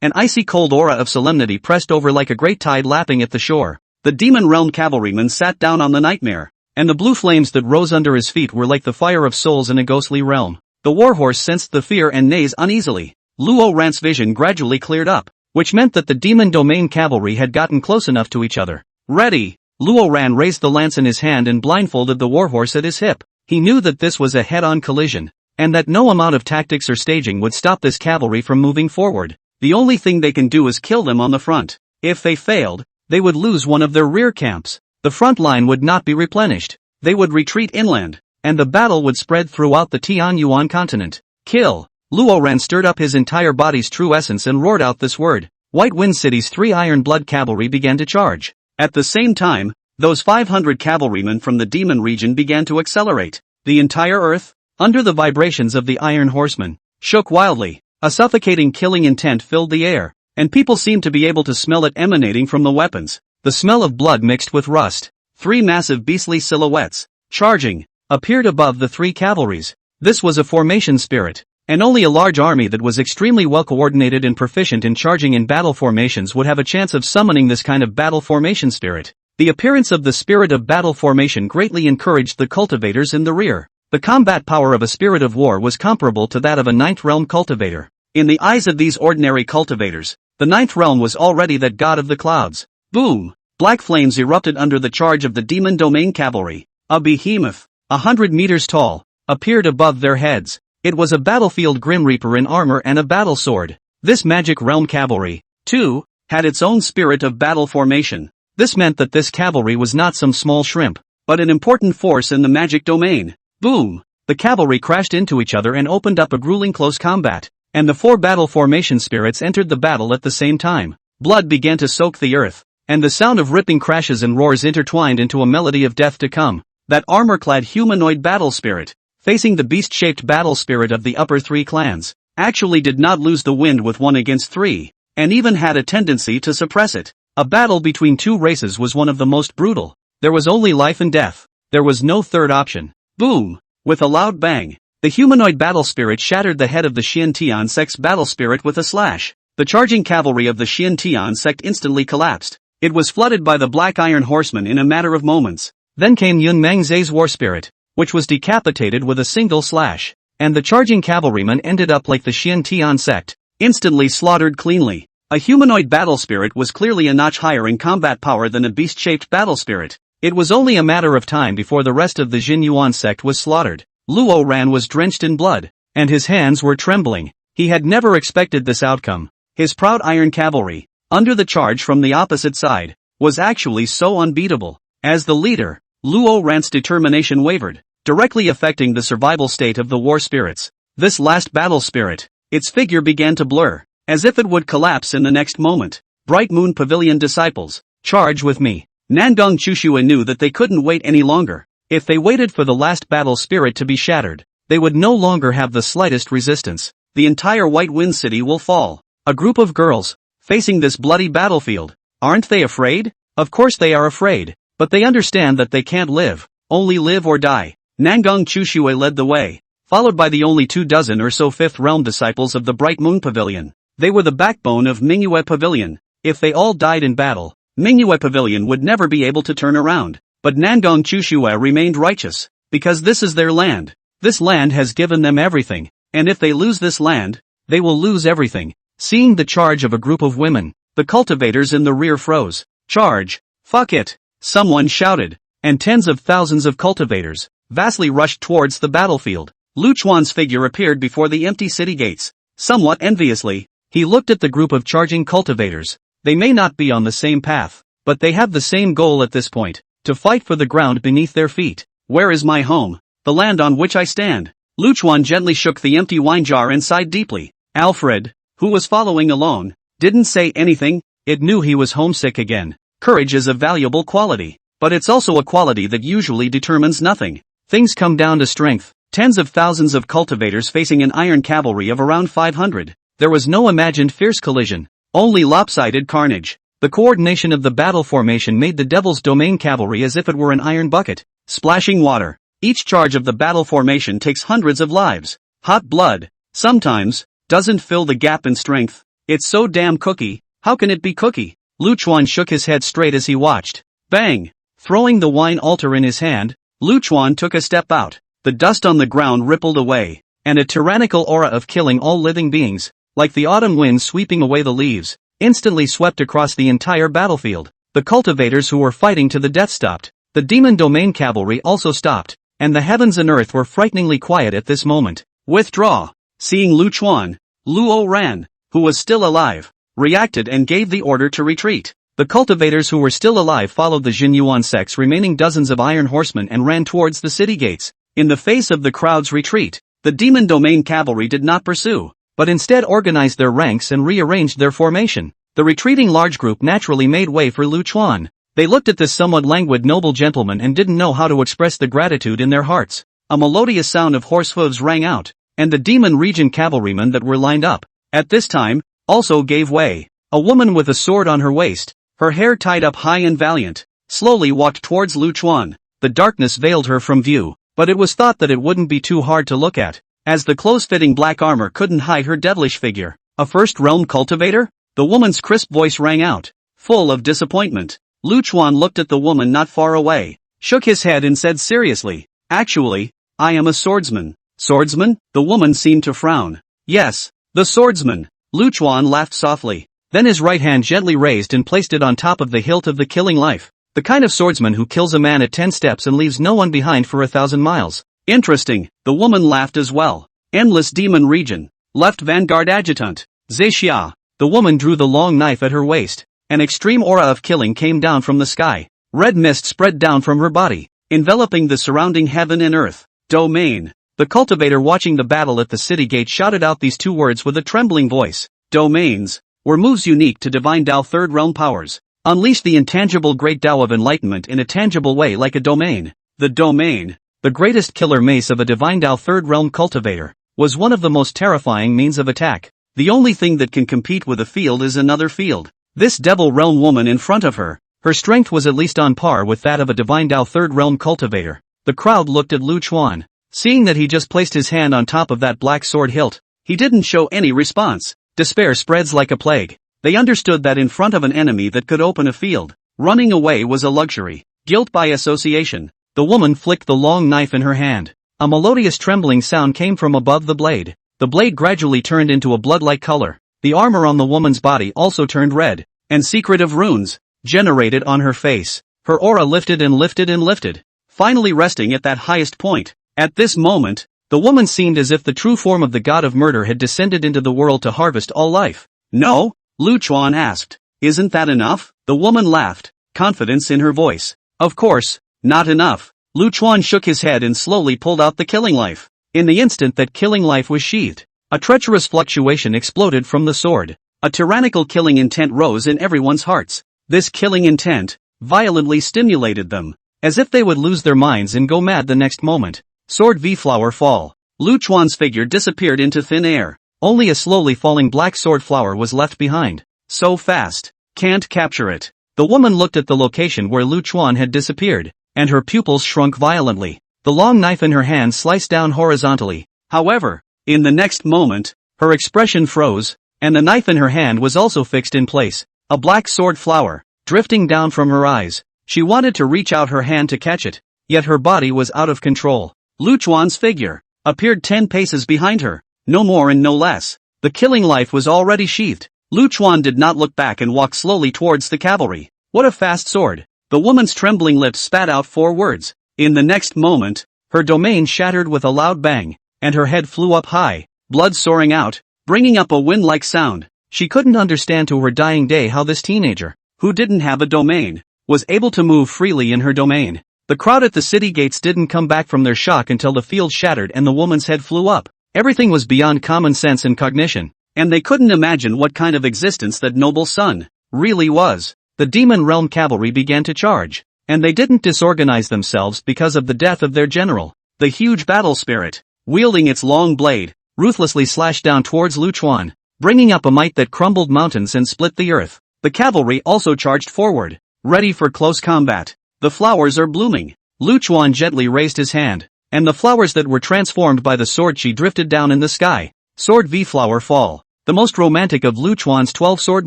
an icy cold aura of solemnity pressed over like a great tide lapping at the shore. The demon realm cavalryman sat down on the nightmare, and the blue flames that rose under his feet were like the fire of souls in a ghostly realm. The warhorse sensed the fear and neighed uneasily. Luo Ran's vision gradually cleared up, which meant that the demon domain cavalry had gotten close enough to each other. Ready! Luo Ran raised the lance in his hand and blindfolded the warhorse at his hip. He knew that this was a head-on collision, and that no amount of tactics or staging would stop this cavalry from moving forward. The only thing they can do is kill them on the front. If they failed, they would lose one of their rear camps. The front line would not be replenished. They would retreat inland, and the battle would spread throughout the Tianyuan continent. Kill! Luo Ran stirred up his entire body's true essence and roared out this word. White Wind City's 3 Iron Blood cavalry began to charge. At the same time, those 500 cavalrymen from the demon region began to accelerate. The entire earth, under the vibrations of the Iron Horsemen, shook wildly. A suffocating killing intent filled the air, and people seemed to be able to smell it emanating from the weapons. The smell of blood mixed with rust. 3 massive beastly silhouettes, charging, appeared above the 3 cavalries. This was a formation spirit, and only a large army that was extremely well coordinated and proficient in charging in battle formations would have a chance of summoning this kind of battle formation spirit. The appearance of the spirit of battle formation greatly encouraged the cultivators in the rear. The combat power of a spirit of war was comparable to that of a 9th realm cultivator. In the eyes of these ordinary cultivators, the 9th realm was already that god of the clouds. Boom! Black flames erupted under the charge of the demon domain cavalry. A behemoth, 100 meters tall, appeared above their heads. It was a battlefield Grim Reaper in armor and a battle sword. This magic realm cavalry, too, had its own spirit of battle formation. This meant that this cavalry was not some small shrimp, but an important force in the magic domain. Boom! The cavalry crashed into each other and opened up a grueling close combat, and the 4 battle formation spirits entered the battle at the same time. Blood began to soak the earth, and the sound of ripping crashes and roars intertwined into a melody of death to come. That armor-clad humanoid battle spirit, facing the beast-shaped battle spirit of the upper 3 clans, actually did not lose the wind with 1 against 3, and even had a tendency to suppress it. A battle between 2 races was one of the most brutal. There was only life and death. There was no third option. Boom! With a loud bang, the humanoid battle spirit shattered the head of the Xiantian sect's battle spirit with a slash. The charging cavalry of the Xiantian sect instantly collapsed. It was flooded by the Black Iron Horsemen in a matter of moments. Then came Yun Mengze's war spirit, which was decapitated with a single slash. And the charging cavalryman ended up like the Xiantian sect, instantly slaughtered cleanly. A humanoid battle spirit was clearly a notch higher in combat power than a beast-shaped battle spirit. It was only a matter of time before the rest of the Jinyuan sect was slaughtered. Luo Ran was drenched in blood, and his hands were trembling. He had never expected this outcome. His proud iron cavalry, under the charge from the opposite side, was actually so unbeatable. As the leader, Luo Ran's determination wavered, directly affecting the survival state of the war spirits. This last battle spirit, its figure began to blur, as if it would collapse in the next moment. Bright Moon Pavilion disciples, charge with me. Nangong Chushua knew that they couldn't wait any longer. If they waited for the last battle spirit to be shattered, they would no longer have the slightest resistance. The entire White Wind City will fall. A group of girls, facing this bloody battlefield. Aren't they afraid? Of course they are afraid, but they understand that they can't live, only live or die. Nangong Chushua led the way, followed by the only 24 or so 5th realm disciples of the Bright Moon Pavilion. They were the backbone of manhwa Pavilion. If they all died in battle, manhwa Pavilion would never be able to turn around. But Nangong Chushua remained righteous, because this is their land. This land has given them everything, and if they lose this land, they will lose everything. Seeing the charge of a group of women, the cultivators in the rear froze. Charge! Fuck it! Someone shouted, and tens of thousands of cultivators vastly rushed towards the battlefield. Lu Chuan's figure appeared before the empty city gates. Somewhat enviously, he looked at the group of charging cultivators. They may not be on the same path, but they have the same goal at this point, to fight for the ground beneath their feet. Where is my home? The land on which I stand. Luchuan gently shook the empty wine jar and sighed deeply. Alfred, who was following alone, didn't say anything. It knew he was homesick again. Courage is a valuable quality, but it's also a quality that usually determines nothing. Things come down to strength. Tens of thousands of cultivators facing an iron cavalry of around 500. There was no imagined fierce collision, only lopsided carnage. The coordination of the battle formation made the Devil's Domain cavalry as if it were an iron bucket, splashing water. Each charge of the battle formation takes hundreds of lives. Hot blood, sometimes, doesn't fill the gap in strength. It's so damn cookie, how can it be cookie? Luchuan shook his head straight as he watched. Bang! Throwing the wine altar in his hand, Luchuan took a step out. The dust on the ground rippled away, and a tyrannical aura of killing all living beings, like the autumn wind sweeping away the leaves, instantly swept across the entire battlefield. The cultivators who were fighting to the death stopped. The Demon Domain cavalry also stopped, and the heavens and earth were frighteningly quiet at this moment. Withdraw. Seeing Luchuan, Luo Ran, who was still alive, reacted and gave the order to retreat. The cultivators who were still alive followed the Jinyuan sect's remaining dozens of iron horsemen and ran towards the city gates. In the face of the crowd's retreat, the Demon Domain cavalry did not pursue, but instead organized their ranks and rearranged their formation. The retreating large group naturally made way for Luchuan. They looked at this somewhat languid noble gentleman and didn't know how to express the gratitude in their hearts. A melodious sound of horse hooves rang out, and the Demon Region cavalrymen that were lined up, at this time, also gave way. A woman with a sword on her waist, her hair tied up high and valiant, slowly walked towards Luchuan. The darkness veiled her from view, but it was thought that it wouldn't be too hard to look at, as the close-fitting black armor couldn't hide her devilish figure. A first-realm cultivator? The woman's crisp voice rang out, full of disappointment. Luchuan looked at the woman not far away, shook his head and said seriously, "Actually, I am a swordsman." "Swordsman?" The woman seemed to frown. "Yes, the swordsman." Luchuan laughed softly. Then his right hand gently raised and placed it on top of the hilt of the killing life. The kind of swordsman who kills a man at 10 steps and leaves no one behind for 1,000 miles. Interesting, the woman laughed as well. Endless Demon Region. Left Vanguard Adjutant. Zexia. The woman drew the long knife at her waist. An extreme aura of killing came down from the sky. Red mist spread down from her body, enveloping the surrounding heaven and earth. Domain. The cultivator watching the battle at the city gate shouted out these two words with a trembling voice. Domains were moves unique to Divine Tao Third Realm powers. Unleash the intangible Great Tao of Enlightenment in a tangible way like a domain. The domain, the greatest killer mace of a Divine Tao Third Realm cultivator, was one of the most terrifying means of attack. The only thing that can compete with a field is another field. This Devil Realm woman in front of her, her strength was at least on par with that of a Divine Tao Third Realm cultivator. The crowd looked at Luchuan. Seeing that he just placed his hand on top of that black sword hilt, he didn't show any response. Despair spreads like a plague. They understood that in front of an enemy that could open a field, running away was a luxury. Guilt by association. The woman flicked the long knife in her hand. A melodious trembling sound came from above the blade. The blade gradually turned into a blood-like color. The armor on the woman's body also turned red, and secretive runes generated on her face. Her aura lifted and lifted and lifted, finally resting at that highest point. At this moment, the woman seemed as if the true form of the god of murder had descended into the world to harvest all life. "No?" Luchuan asked. "Isn't that enough?" The woman laughed, confidence in her voice. "Of course, not enough." Luchuan shook his head and slowly pulled out the killing life. In the instant that killing life was sheathed, a treacherous fluctuation exploded from the sword. A tyrannical killing intent rose in everyone's hearts. This killing intent violently stimulated them, as if they would lose their minds and go mad the next moment. Sword V-flower fall. Luchuan's figure disappeared into thin air. Only a slowly falling black sword flower was left behind. So fast. Can't capture it. The woman looked at the location where Luchuan had disappeared, and her pupils shrunk violently. The long knife in her hand sliced down horizontally. However, in the next moment, her expression froze, and the knife in her hand was also fixed in place. A black sword flower, drifting down from her eyes. She wanted to reach out her hand to catch it, yet her body was out of control. Luchuan's figure appeared 10 paces behind her, no more and no less. The killing life was already sheathed. Luchuan did not look back and walked slowly towards the cavalry. What a fast sword! The woman's trembling lips spat out 4 words. In the next moment, her domain shattered with a loud bang, and her head flew up high, blood soaring out, bringing up a wind-like sound. She couldn't understand to her dying day how this teenager, who didn't have a domain, was able to move freely in her domain. The crowd at the city gates didn't come back from their shock until the field shattered and the woman's head flew up. Everything was beyond common sense and cognition, and they couldn't imagine what kind of existence that noble son really was. The demon realm cavalry began to charge, and they didn't disorganize themselves because of the death of their general. The huge battle spirit, wielding its long blade, ruthlessly slashed down towards Lu Chuan, bringing up a might that crumbled mountains and split the earth. The cavalry also charged forward, ready for close combat. The flowers are blooming. Lu Chuan gently raised his hand, and the flowers that were transformed by the sword chi drifted down in the sky. Sword V flower fall, the most romantic of Lu Chuan's 12 sword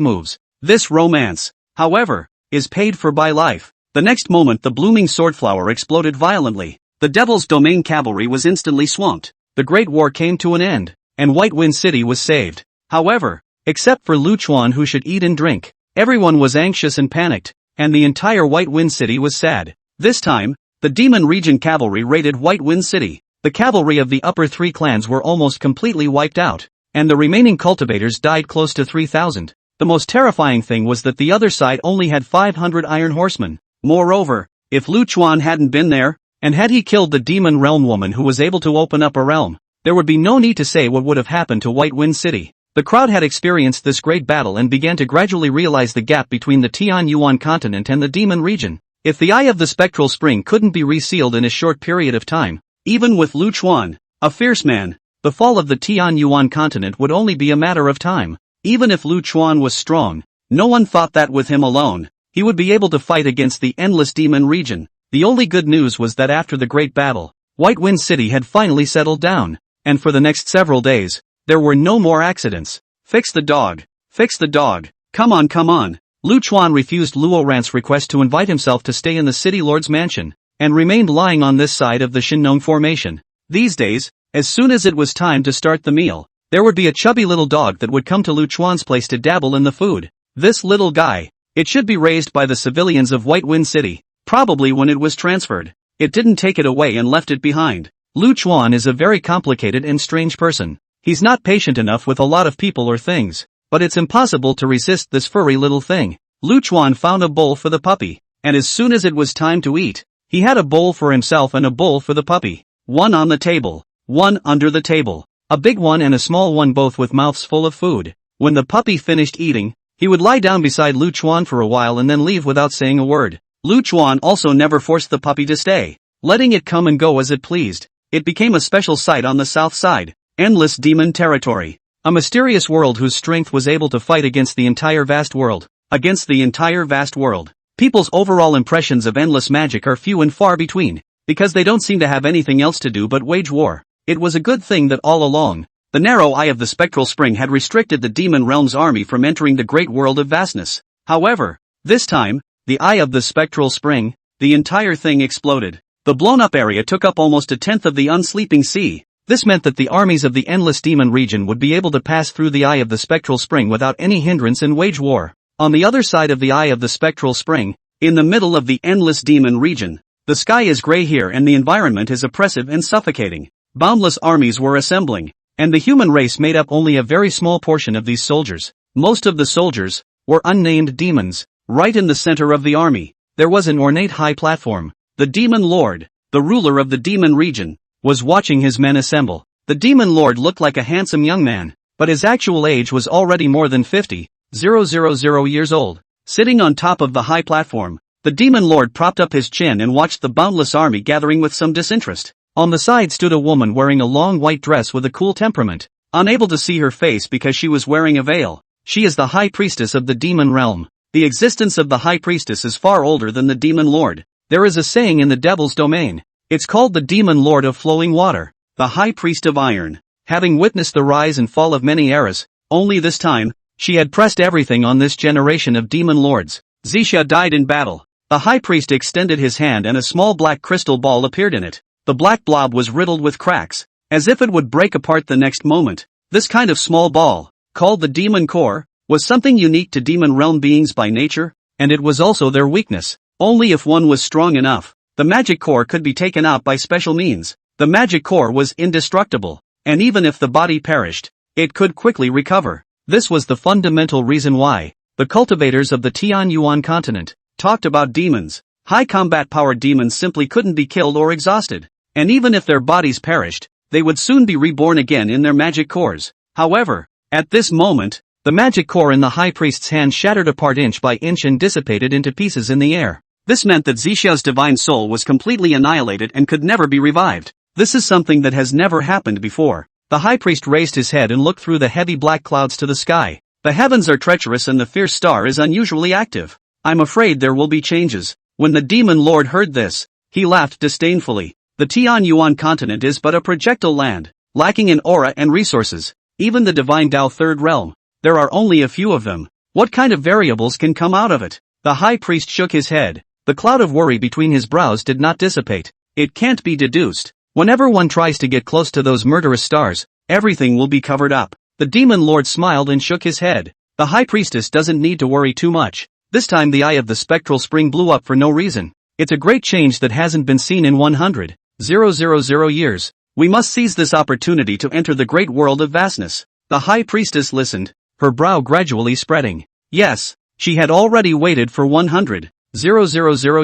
moves. This romance, however, is paid for by life. The next moment the blooming sword flower exploded violently. The Devil's Domain cavalry was instantly swamped. The Great War came to an end, and White Wind City was saved. However, except for Lu Chuan who should eat and drink, everyone was anxious and panicked, and the entire White Wind City was sad. This time, the Demon Region cavalry raided White Wind City. The cavalry of the upper 3 clans were almost completely wiped out, and the remaining cultivators died close to 3,000. The most terrifying thing was that the other side only had 500 iron horsemen. Moreover, if Lu Chuan hadn't been there, and had he killed the demon realm woman who was able to open up a realm, there would be no need to say what would have happened to White Wind City. The crowd had experienced this great battle and began to gradually realize the gap between the Tian Yuan continent and the demon region. If the Eye of the Spectral Spring couldn't be resealed in a short period of time, even with Lu Chuan, a fierce man, the fall of the Tian Yuan continent would only be a matter of time. Even if Lu Chuan was strong, no one thought that with him alone, he would be able to fight against the endless demon region. The only good news was that after the great battle, White Wind City had finally settled down, and for the next several days, there were no more accidents. Fix the dog. Fix the dog. Come on, come on. Lu Chuan refused Luo Ran's request to invite himself to stay in the city lord's mansion, and remained lying on this side of the Shinnong formation. These days, as soon as it was time to start the meal, there would be a chubby little dog that would come to Lu Chuan's place to dabble in the food. This little guy, it should be raised by the civilians of White Wind City. Probably when it was transferred, it didn't take it away and left it behind. Lu Chuan is a very complicated and strange person. He's not patient enough with a lot of people or things, but it's impossible to resist this furry little thing. Lu Chuan found a bowl for the puppy, and as soon as it was time to eat, he had a bowl for himself and a bowl for the puppy. One on the table, one under the table, a big one and a small one, both with mouths full of food. When the puppy finished eating, he would lie down beside Lu Chuan for a while and then leave without saying a word. Lu Chuan also never forced the puppy to stay, letting it come and go as it pleased. It became a special sight on the south side, endless demon territory. A mysterious world whose strength was able to fight against the entire vast world. Against the entire vast world. People's overall impressions of endless magic are few and far between, because they don't seem to have anything else to do but wage war. It was a good thing that all along, the narrow eye of the spectral spring had restricted the demon realm's army from entering the great world of vastness. However, this time, the eye of the spectral spring, the entire thing exploded. The blown-up area took up almost a tenth of the unsleeping sea. This meant that the armies of the endless demon region would be able to pass through the eye of the spectral spring without any hindrance and wage war. On the other side of the eye of the spectral spring, in the middle of the endless demon region, the sky is gray here and the environment is oppressive and suffocating. Boundless armies were assembling, and the human race made up only a very small portion of these soldiers. Most of the soldiers were unnamed demons. Right in the center of the army, there was an ornate high platform. The demon lord, the ruler of the demon region, was watching his men assemble. The demon lord looked like a handsome young man, but his actual age was already more than 50,000 years old. Sitting on top of the high platform, the demon lord propped up his chin and watched the boundless army gathering with some disinterest. On the side stood a woman wearing a long white dress with a cool temperament, unable to see her face because she was wearing a veil. She is the high priestess of the demon realm. The existence of the high priestess is far older than the demon lord. There is a saying in the devil's domain. It's called the demon lord of flowing water, the high priest of iron. Having witnessed the rise and fall of many eras, only this time, she had pressed everything on this generation of demon lords. Zixia died in battle. The high priest extended his hand and a small black crystal ball appeared in it. The black blob was riddled with cracks, as if it would break apart the next moment. This kind of small ball, called the demon core, was something unique to demon realm beings by nature, and it was also their weakness. Only if one was strong enough, the magic core could be taken out by special means. The magic core was indestructible, and even if the body perished, it could quickly recover. This was the fundamental reason why the cultivators of the Tianyuan continent, talked about demons. High combat-powered demons simply couldn't be killed or exhausted. And even if their bodies perished, they would soon be reborn again in their magic cores. However, at this moment, the magic core in the high priest's hand shattered apart inch by inch and dissipated into pieces in the air. This meant that Zixiao's divine soul was completely annihilated and could never be revived. This is something that has never happened before. The high priest raised his head and looked through the heavy black clouds to the sky. The heavens are treacherous and the fierce star is unusually active. I'm afraid there will be changes. When the demon lord heard this, he laughed disdainfully. The Tianyuan continent is but a projectile land, lacking in aura and resources. Even the divine Tao third realm, there are only a few of them. What kind of variables can come out of it? The high priest shook his head. The cloud of worry between his brows did not dissipate. It can't be deduced. Whenever one tries to get close to those murderous stars, everything will be covered up. The demon lord smiled and shook his head. The high priestess doesn't need to worry too much. This time the eye of the spectral spring blew up for no reason. It's a great change that hasn't been seen in 100,000 years. We must seize this opportunity to enter the great world of vastness. The high priestess listened, her brow gradually spreading. Yes, she had already waited for 100,000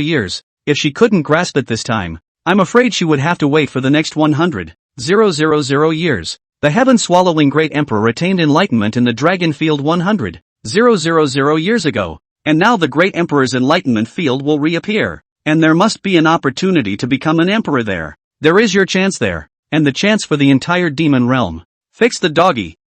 years. If she couldn't grasp it this time, I'm afraid she would have to wait for the next 100,000 years. The heaven-swallowing great emperor attained enlightenment in the dragon field 100,000 years ago, and now the great emperor's enlightenment field will reappear, and there must be an opportunity to become an emperor there. There is your chance there, and the chance for the entire demon realm. Fix the doggy,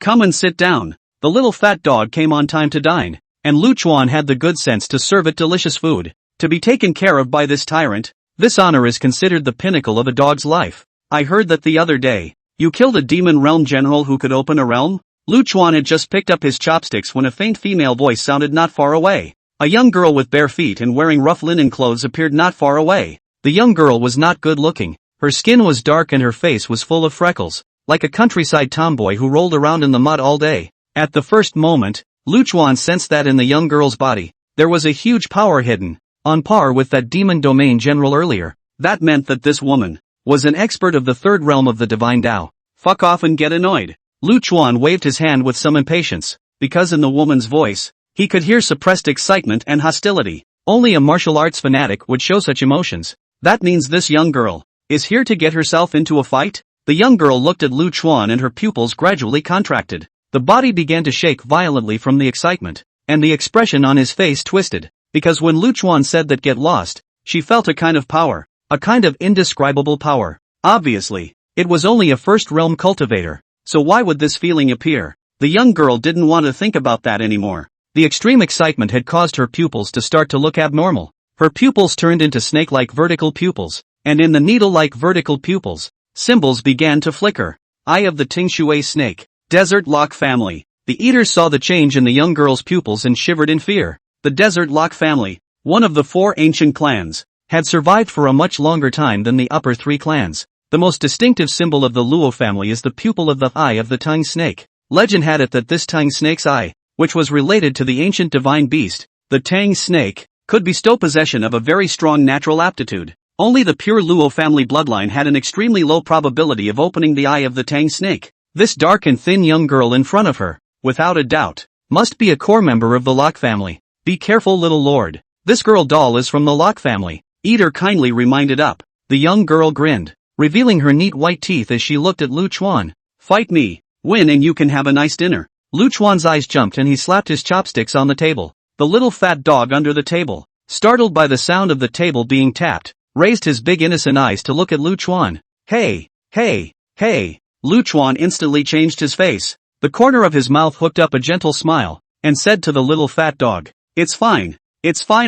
come and sit down. The little fat dog came on time to dine, and Lu Chuan had the good sense to serve it delicious food. To be taken care of by this tyrant, this honor is considered the pinnacle of a dog's life. I heard that the other day, you killed a demon realm general who could open a realm? Lu Chuan had just picked up his chopsticks when a faint female voice sounded not far away. A young girl with bare feet and wearing rough linen clothes appeared not far away. The young girl was not good looking. Her skin was dark and her face was full of freckles, like a countryside tomboy who rolled around in the mud all day. At the first moment, Lu Chuan sensed that in the young girl's body, there was a huge power hidden, on par with that demon domain general earlier. That meant that this woman was an expert of the third realm of the divine Tao. Fuck off and get annoyed. Lu Chuan waved his hand with some impatience, because in the woman's voice, he could hear suppressed excitement and hostility. Only a martial arts fanatic would show such emotions. That means this young girl is here to get herself into a fight? The young girl looked at Lu Chuan and her pupils gradually contracted. The body began to shake violently from the excitement, and the expression on his face twisted, because when Lu Chuan said that get lost, she felt a kind of power, a kind of indescribable power. Obviously, it was only a first realm cultivator, so why would this feeling appear? The young girl didn't want to think about that anymore. The extreme excitement had caused her pupils to start to look abnormal. Her pupils turned into snake-like vertical pupils, and in the needle-like vertical pupils, symbols began to flicker. Eye of the Tingshui snake, Desert Lock family. The eaters saw the change in the young girl's pupils and shivered in fear. The Desert Lock family, one of the 4 ancient clans, had survived for a much longer time than the upper 3 clans. The most distinctive symbol of the Luo family is the pupil of the eye of the Tang snake. Legend had it that this Tang snake's eye, which was related to the ancient divine beast, the Tang snake, could bestow possession of a very strong natural aptitude. Only the pure Luo family bloodline had an extremely low probability of opening the eye of the Tang snake. This dark and thin young girl in front of her, without a doubt, must be a core member of the Locke family. Be careful, little lord. This girl doll is from the Locke family. Eater kindly reminded up. The young girl grinned, revealing her neat white teeth as she looked at Lu Chuan. Fight me, win and you can have a nice dinner. Lu Chuan's eyes jumped and he slapped his chopsticks on the table. The little fat dog under the table, startled by the sound of the table being tapped, raised his big innocent eyes to look at Lu Chuan. Hey, hey, hey. Lu Chuan instantly changed his face. The corner of his mouth hooked up a gentle smile, and said to the little fat dog, it's fine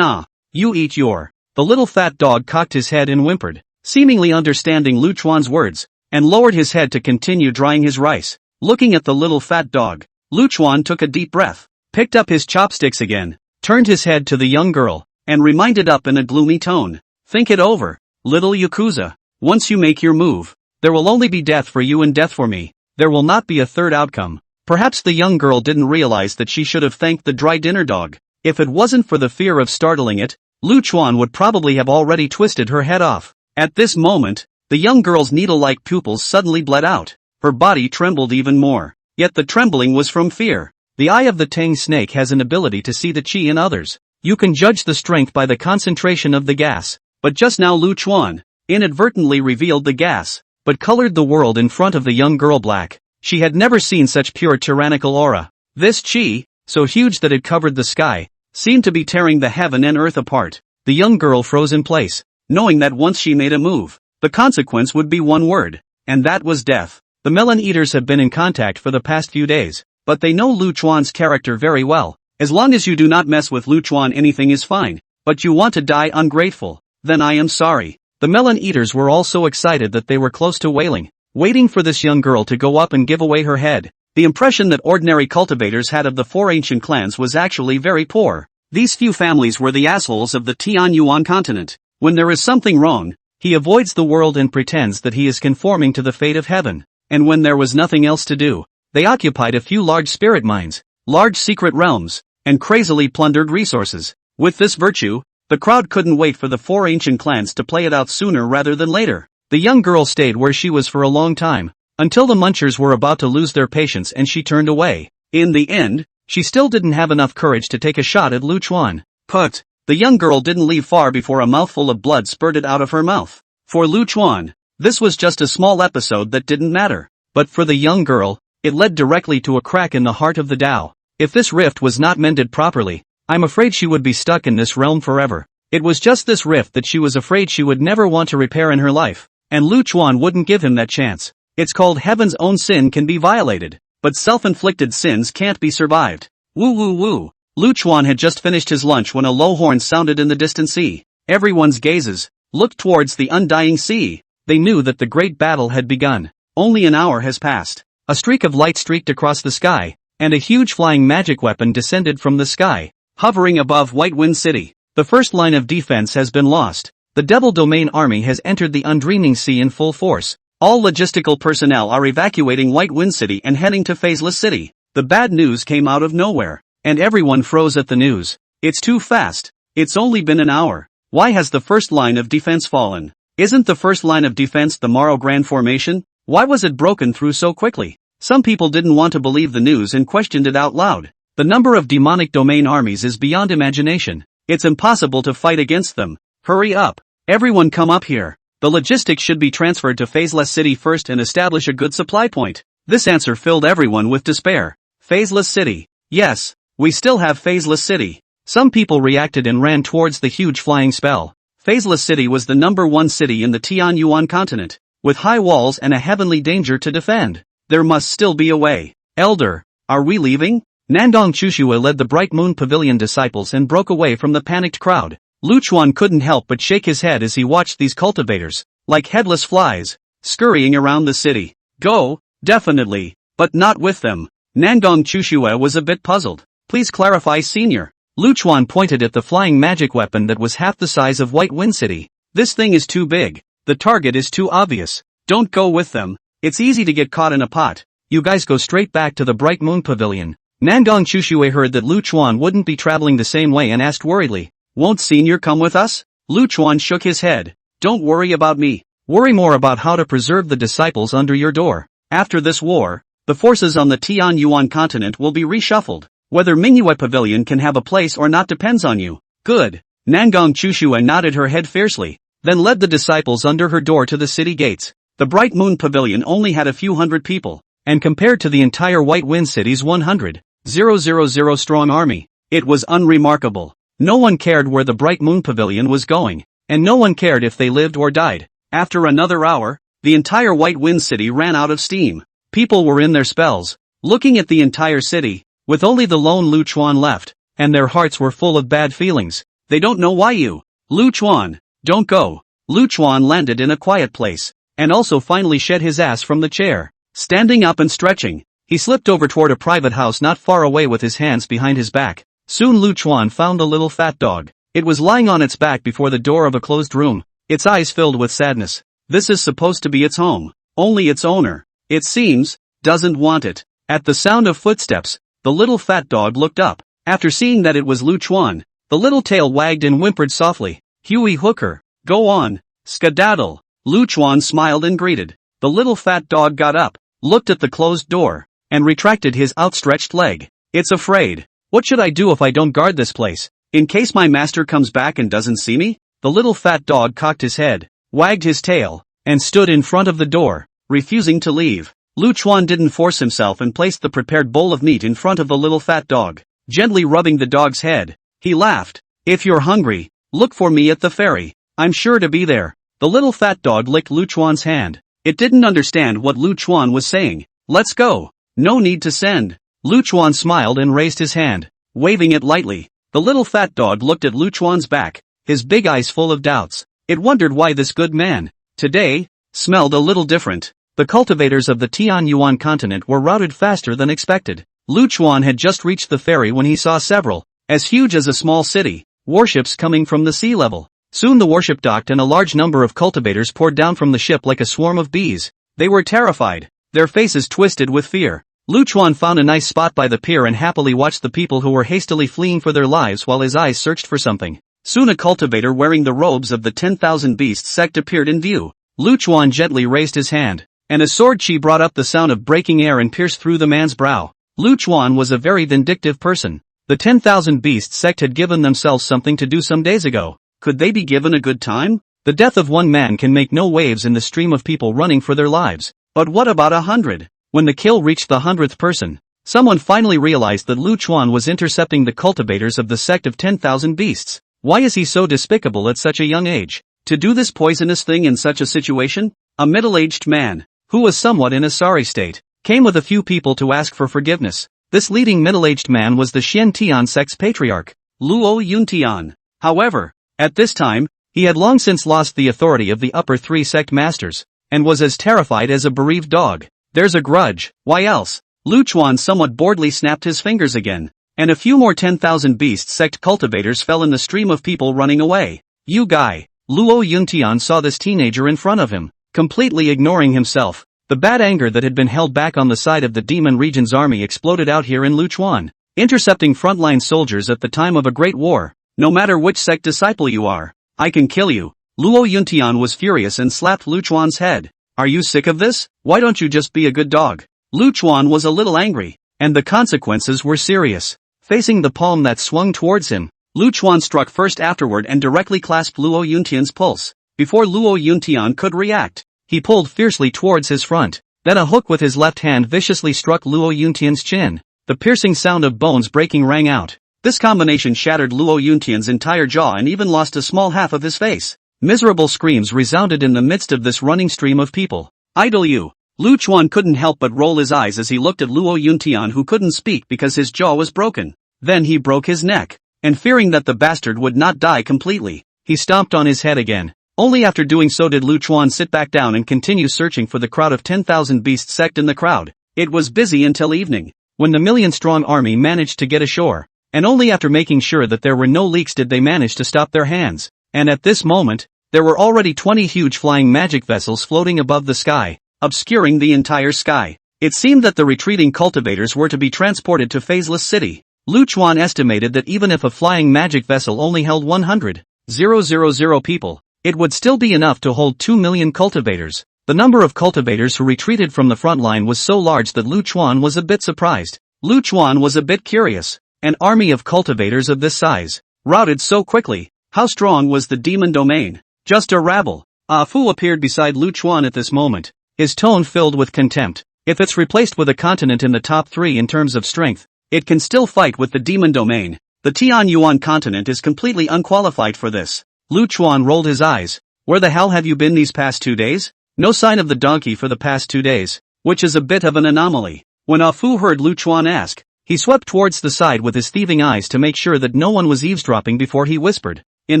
ah, you eat your. The little fat dog cocked his head and whimpered, seemingly understanding Lu Chuan's words, and lowered his head to continue drying his rice. Looking at the little fat dog, Lu Chuan took a deep breath, picked up his chopsticks again, turned his head to the young girl, and reminded up in a gloomy tone. Think it over, little Yakuza. Once you make your move, there will only be death for you and death for me. There will not be a third outcome. Perhaps the young girl didn't realize that she should have thanked the dry dinner dog. If it wasn't for the fear of startling it, Lu Chuan would probably have already twisted her head off. At this moment, the young girl's needle-like pupils suddenly bled out. Her body trembled even more. Yet the trembling was from fear. The eye of the Tang snake has an ability to see the qi in others. You can judge the strength by the concentration of the gas. But just now Lu Chuan inadvertently revealed the gas, but colored the world in front of the young girl black. She had never seen such pure tyrannical aura. This qi, so huge that it covered the sky, seemed to be tearing the heaven and earth apart. The young girl froze in place, knowing that once she made a move, the consequence would be one word, and that was death. The melon eaters have been in contact for the past few days, but they know Lu Chuan's character very well. As long as you do not mess with Lu Chuan, anything is fine. But you want to die ungrateful, then I am sorry. The melon eaters were all so excited that they were close to wailing, waiting for this young girl to go up and give away her head. The impression that ordinary cultivators had of the four ancient clans was actually very poor. These few families were the assholes of the Tianyuan continent. When there is something wrong, he avoids the world and pretends that he is conforming to the fate of heaven. And when there was nothing else to do, they occupied a few large spirit mines, large secret realms, and crazily plundered resources. With this virtue, the crowd couldn't wait for the four ancient clans to play it out sooner rather than later. The young girl stayed where she was for a long time, until the munchers were about to lose their patience and she turned away. In the end, she still didn't have enough courage to take a shot at Lu Chuan. But the young girl didn't leave far before a mouthful of blood spurted out of her mouth. For Lu Chuan, this was just a small episode that didn't matter. But for the young girl, it led directly to a crack in the heart of the Tao. If this rift was not mended properly, I'm afraid she would be stuck in this realm forever. It was just this rift that she was afraid she would never want to repair in her life, and Lu Chuan wouldn't give him that chance. It's called heaven's own sin can be violated, but self-inflicted sins can't be survived. Woo woo woo. Lu Chuan had just finished his lunch when a low horn sounded in the distant sea. Everyone's gazes looked towards the undying sea. They knew that the great battle had begun. Only an hour has passed. A streak of light streaked across the sky, and a huge flying magic weapon descended from the sky, hovering above White Wind City. The first line of defense has been lost. The Devil Domain army has entered the Undreaming Sea in full force. All logistical personnel are evacuating White Wind City and heading to Phaseless City. The bad news came out of nowhere, and everyone froze at the news. It's too fast. It's only been an hour. Why has the first line of defense fallen? Isn't the first line of defense the Morrow Grand Formation? Why was it broken through so quickly? Some people didn't want to believe the news and questioned it out loud. The number of demonic domain armies is beyond imagination. It's impossible to fight against them. Hurry up. Everyone come up here. The logistics should be transferred to Phaseless City first and establish a good supply point. This answer filled everyone with despair. Phaseless City. Yes, we still have Phaseless City. Some people reacted and ran towards the huge flying spell. Phaseless City was the #1 city in the Tianyuan continent, with high walls and a heavenly danger to defend. There must still be a way. Elder, are we leaving? Nandong Chushua led the Bright Moon Pavilion disciples and broke away from the panicked crowd. Lu Chuan couldn't help but shake his head as he watched these cultivators, like headless flies, scurrying around the city. Go, definitely, but not with them. Nandong Chushua was a bit puzzled. Please clarify, senior. Lu Chuan pointed at the flying magic weapon that was half the size of White Wind City. This thing is too big. The target is too obvious. Don't go with them. It's easy to get caught in a pot. You guys go straight back to the Bright Moon Pavilion. Nandong Chushue heard that Lu Chuan wouldn't be traveling the same way and asked worriedly, won't senior come with us? Lu Chuan shook his head. Don't worry about me. Worry more about how to preserve the disciples under your door. After this war, the forces on the Tianyuan continent will be reshuffled. Whether Manhwa Pavilion can have a place or not depends on you. Good. Nandong Chushue nodded her head fiercely, then led the disciples under her door to the city gates. The Bright Moon Pavilion only had a few hundred people, and compared to the entire White Wind City's 100,000 strong army, it was unremarkable. No one cared where the Bright Moon Pavilion was going, and no one cared if they lived or died. After another hour, the entire White Wind City ran out of steam. People were in their spells, looking at the entire city, with only the lone Lu Chuan left, and their hearts were full of bad feelings. They don't know why you, Lu Chuan, don't go. Lu Chuan landed in a quiet place, and also finally shed his ass from the chair. Standing up and stretching, he slipped over toward a private house not far away with his hands behind his back. Soon Lu Chuan found the little fat dog. It was lying on its back before the door of a closed room, its eyes filled with sadness. This is supposed to be its home, only its owner, it seems, doesn't want it. At the sound of footsteps, the little fat dog looked up. After seeing that it was Lu Chuan, the little tail wagged and whimpered softly. Huey Hooker, go on, skedaddle. Lu Chuan smiled and greeted. The little fat dog got up, looked at the closed door, and retracted his outstretched leg. It's afraid. What should I do if I don't guard this place? In case my master comes back and doesn't see me? The little fat dog cocked his head, wagged his tail, and stood in front of the door, refusing to leave. Lu Chuan didn't force himself and placed the prepared bowl of meat in front of the little fat dog, gently rubbing the dog's head. He laughed. If you're hungry, look for me at the ferry. I'm sure to be there. The little fat dog licked Lu Chuan's hand. It didn't understand what Lu Chuan was saying. Let's go. No need to send. Lu Chuan smiled and raised his hand, waving it lightly. The little fat dog looked at Lu Chuan's back, his big eyes full of doubts. It wondered why this good man, today, smelled a little different. The cultivators of the Tianyuan continent were routed faster than expected. Lu Chuan had just reached the ferry when he saw several, as huge as a small city, warships coming from the sea level. Soon the warship docked and a large number of cultivators poured down from the ship like a swarm of bees. They were terrified, their faces twisted with fear. Lu Chuan found a nice spot by the pier and happily watched the people who were hastily fleeing for their lives while his eyes searched for something. Soon a cultivator wearing the robes of the 10,000 Beasts sect appeared in view. Lu Chuan gently raised his hand, and a sword chi brought up the sound of breaking air and pierced through the man's brow. Lu Chuan was a very vindictive person. The 10,000 Beasts sect had given themselves something to do some days ago. Could they be given a good time? The death of one man can make no waves in the stream of people running for their lives. But what about 100? When the kill reached the 100th person, someone finally realized that Lu Chuan was intercepting the cultivators of the sect of 10,000 Beasts. Why is he so despicable at such a young age? To do this poisonous thing in such a situation? A middle-aged man, who was somewhat in a sorry state, came with a few people to ask for forgiveness. This leading middle-aged man was the Xian Tian sect's patriarch, Luo Yuntian. However, at this time, he had long since lost the authority of the upper three sect masters, and was as terrified as a bereaved dog. There's a grudge, why else? Lu Chuan somewhat boredly snapped his fingers again, and a few more 10,000 Beast sect cultivators fell in the stream of people running away. You guy. Luo Yuntian saw this teenager in front of him, completely ignoring himself. The bad anger that had been held back on the side of the Demon Region's army exploded out here in Lu Chuan. Intercepting frontline soldiers at the time of a great war. No matter which sect disciple you are, I can kill you. Luo Yuntian was furious and slapped Lu Chuan's head. Are you sick of this? Why don't you just be a good dog? Lu Chuan was a little angry, and the consequences were serious. Facing the palm that swung towards him, Lu Chuan struck first afterward and directly clasped Luo Yuntian's pulse. Before Luo Yuntian could react, he pulled fiercely towards his front. Then a hook with his left hand viciously struck Luo Yuntian's chin. The piercing sound of bones breaking rang out. This combination shattered Luo Yuntian's entire jaw and even lost a small half of his face. Miserable screams resounded in the midst of this running stream of people. Idle you! Lu Chuan couldn't help but roll his eyes as he looked at Luo Yuntian, who couldn't speak because his jaw was broken. Then he broke his neck, and fearing that the bastard would not die completely, he stomped on his head again. Only after doing so did Lu Chuan sit back down and continue searching for the crowd of 10,000 Beast sect in the crowd. It was busy until evening, when the million-strong army managed to get ashore, and only after making sure that there were no leaks did they manage to stop their hands. And at this moment, there were already 20 huge flying magic vessels floating above the sky, obscuring the entire sky. It seemed that the retreating cultivators were to be transported to Phaseless City. Lu Chuan estimated that even if a flying magic vessel only held 100,000 people, it would still be enough to hold 2 million cultivators. The number of cultivators who retreated from the front line was so large that Lu Chuan was a bit surprised. Lu Chuan was a bit curious. An army of cultivators of this size, routed so quickly, how strong was the demon domain? Just a rabble. Ah Fu appeared beside Lu Chuan at this moment, his tone filled with contempt. If it's replaced with a continent in the top 3 in terms of strength, it can still fight with the demon domain. The Tianyuan continent is completely unqualified for this. Lu Chuan rolled his eyes. Where the hell have you been these past 2 days? No sign of the donkey for the past 2 days, which is a bit of an anomaly. When Ah Fu heard Lu Chuan ask, he swept towards the side with his thieving eyes to make sure that no one was eavesdropping before he whispered. In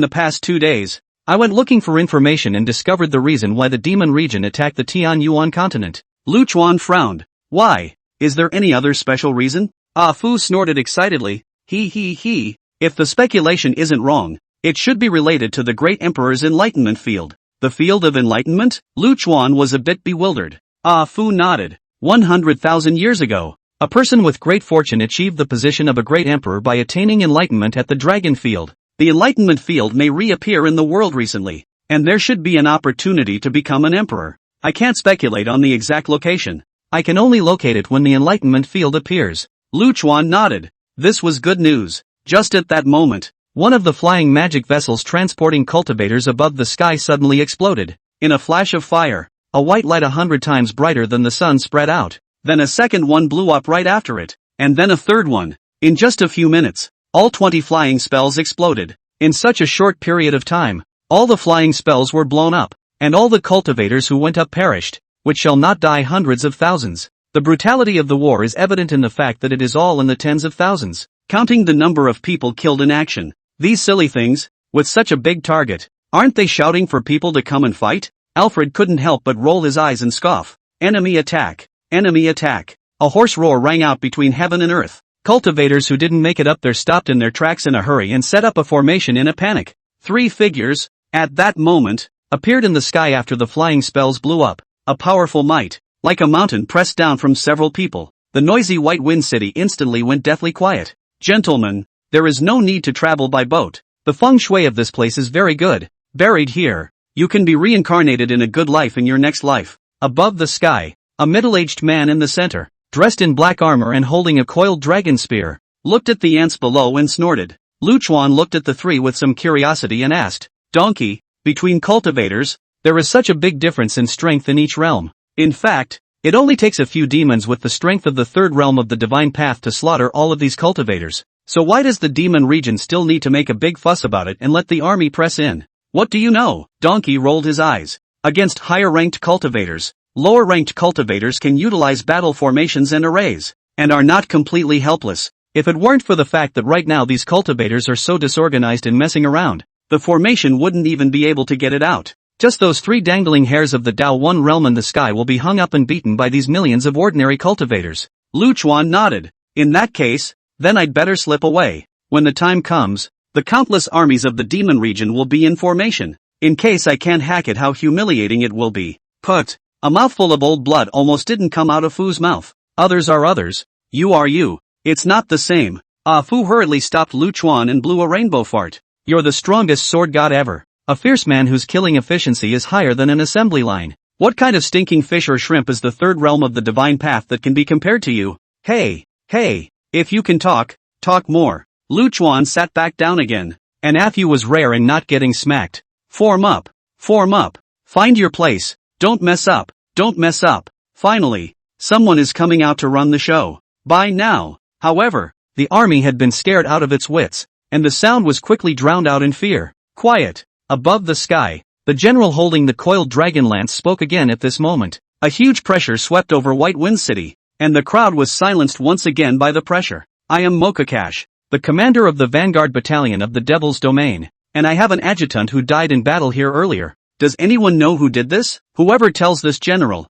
the past 2 days, I went looking for information and discovered the reason why the demon region attacked the Tianyuan continent. Lu Chuan frowned. Why? Is there any other special reason? Ah Fu snorted excitedly. He. If the speculation isn't wrong, it should be related to the great emperor's enlightenment field. The field of enlightenment? Lu Chuan was a bit bewildered. Ah Fu nodded. 100,000 years ago, a person with great fortune achieved the position of a great emperor by attaining enlightenment at the dragon field. The enlightenment field may reappear in the world recently, and there should be an opportunity to become an emperor. I can't speculate on the exact location. I can only locate it when the enlightenment field appears. Lu Chuan nodded. This was good news. Just at that moment, one of the flying magic vessels transporting cultivators above the sky suddenly exploded. In a flash of fire, a white light 100 times brighter than the sun spread out. Then a second one blew up right after it, and then a third one. In just a few minutes, all 20 flying spells exploded. In such a short period of time, all the flying spells were blown up, and all the cultivators who went up perished, which shall not die hundreds of thousands. The brutality of the war is evident in the fact that it is all in the tens of thousands, counting the number of people killed in action. These silly things, with such a big target, aren't they shouting for people to come and fight? Alfred couldn't help but roll his eyes and scoff. Enemy attack! Enemy attack! A hoarse roar rang out between heaven and earth. Cultivators who didn't make it up there stopped in their tracks in a hurry and set up a formation in a panic. 3 figures, at that moment, appeared in the sky after the flying spells blew up. A powerful might, like a mountain pressed down from several people. The noisy White Wind City instantly went deathly quiet. Gentlemen, there is no need to travel by boat. The feng shui of this place is very good. Buried here, you can be reincarnated in a good life in your next life. Above the sky, a middle-aged man in the center, dressed in black armor and holding a coiled dragon spear, looked at the ants below and snorted. Lu Chuan looked at the three with some curiosity and asked, Donkey, between cultivators, there is such a big difference in strength in each realm. In fact, it only takes a few demons with the strength of the third realm of the divine path to slaughter all of these cultivators. So why does the demon region still need to make a big fuss about it and let the army press in? What do you know? Donkey rolled his eyes. Against higher-ranked cultivators, lower-ranked cultivators can utilize battle formations and arrays, and are not completely helpless. If it weren't for the fact that right now these cultivators are so disorganized and messing around, the formation wouldn't even be able to get it out. Just those 3 dangling hairs of the Tao One realm in the sky will be hung up and beaten by these millions of ordinary cultivators. Lu Chuan nodded. In that case, then I'd better slip away. When the time comes, the countless armies of the demon region will be in formation. In case I can't hack it, how humiliating it will be. Put. A mouthful of old blood almost didn't come out of Fu's mouth. Others are others. You are you. It's not the same. Fu hurriedly stopped Lu Chuan and blew a rainbow fart. You're the strongest sword god ever. A fierce man whose killing efficiency is higher than an assembly line. What kind of stinking fish or shrimp is the third realm of the divine path that can be compared to you? Hey, if you can talk, talk more. Lu Chuan sat back down again. And Fu was rare in not getting smacked. Form up. Find your place. Don't mess up. Finally, someone is coming out to run the show. By now, however, the army had been scared out of its wits, and the sound was quickly drowned out in fear. Quiet. Above the sky, the general holding the coiled dragon lance spoke again at this moment. A huge pressure swept over White Wind City, and the crowd was silenced once again by the pressure. I am Mokakash, the commander of the Vanguard Battalion of the Devil's Domain, and I have an adjutant who died in battle here earlier. Does anyone know who did this? Whoever tells this general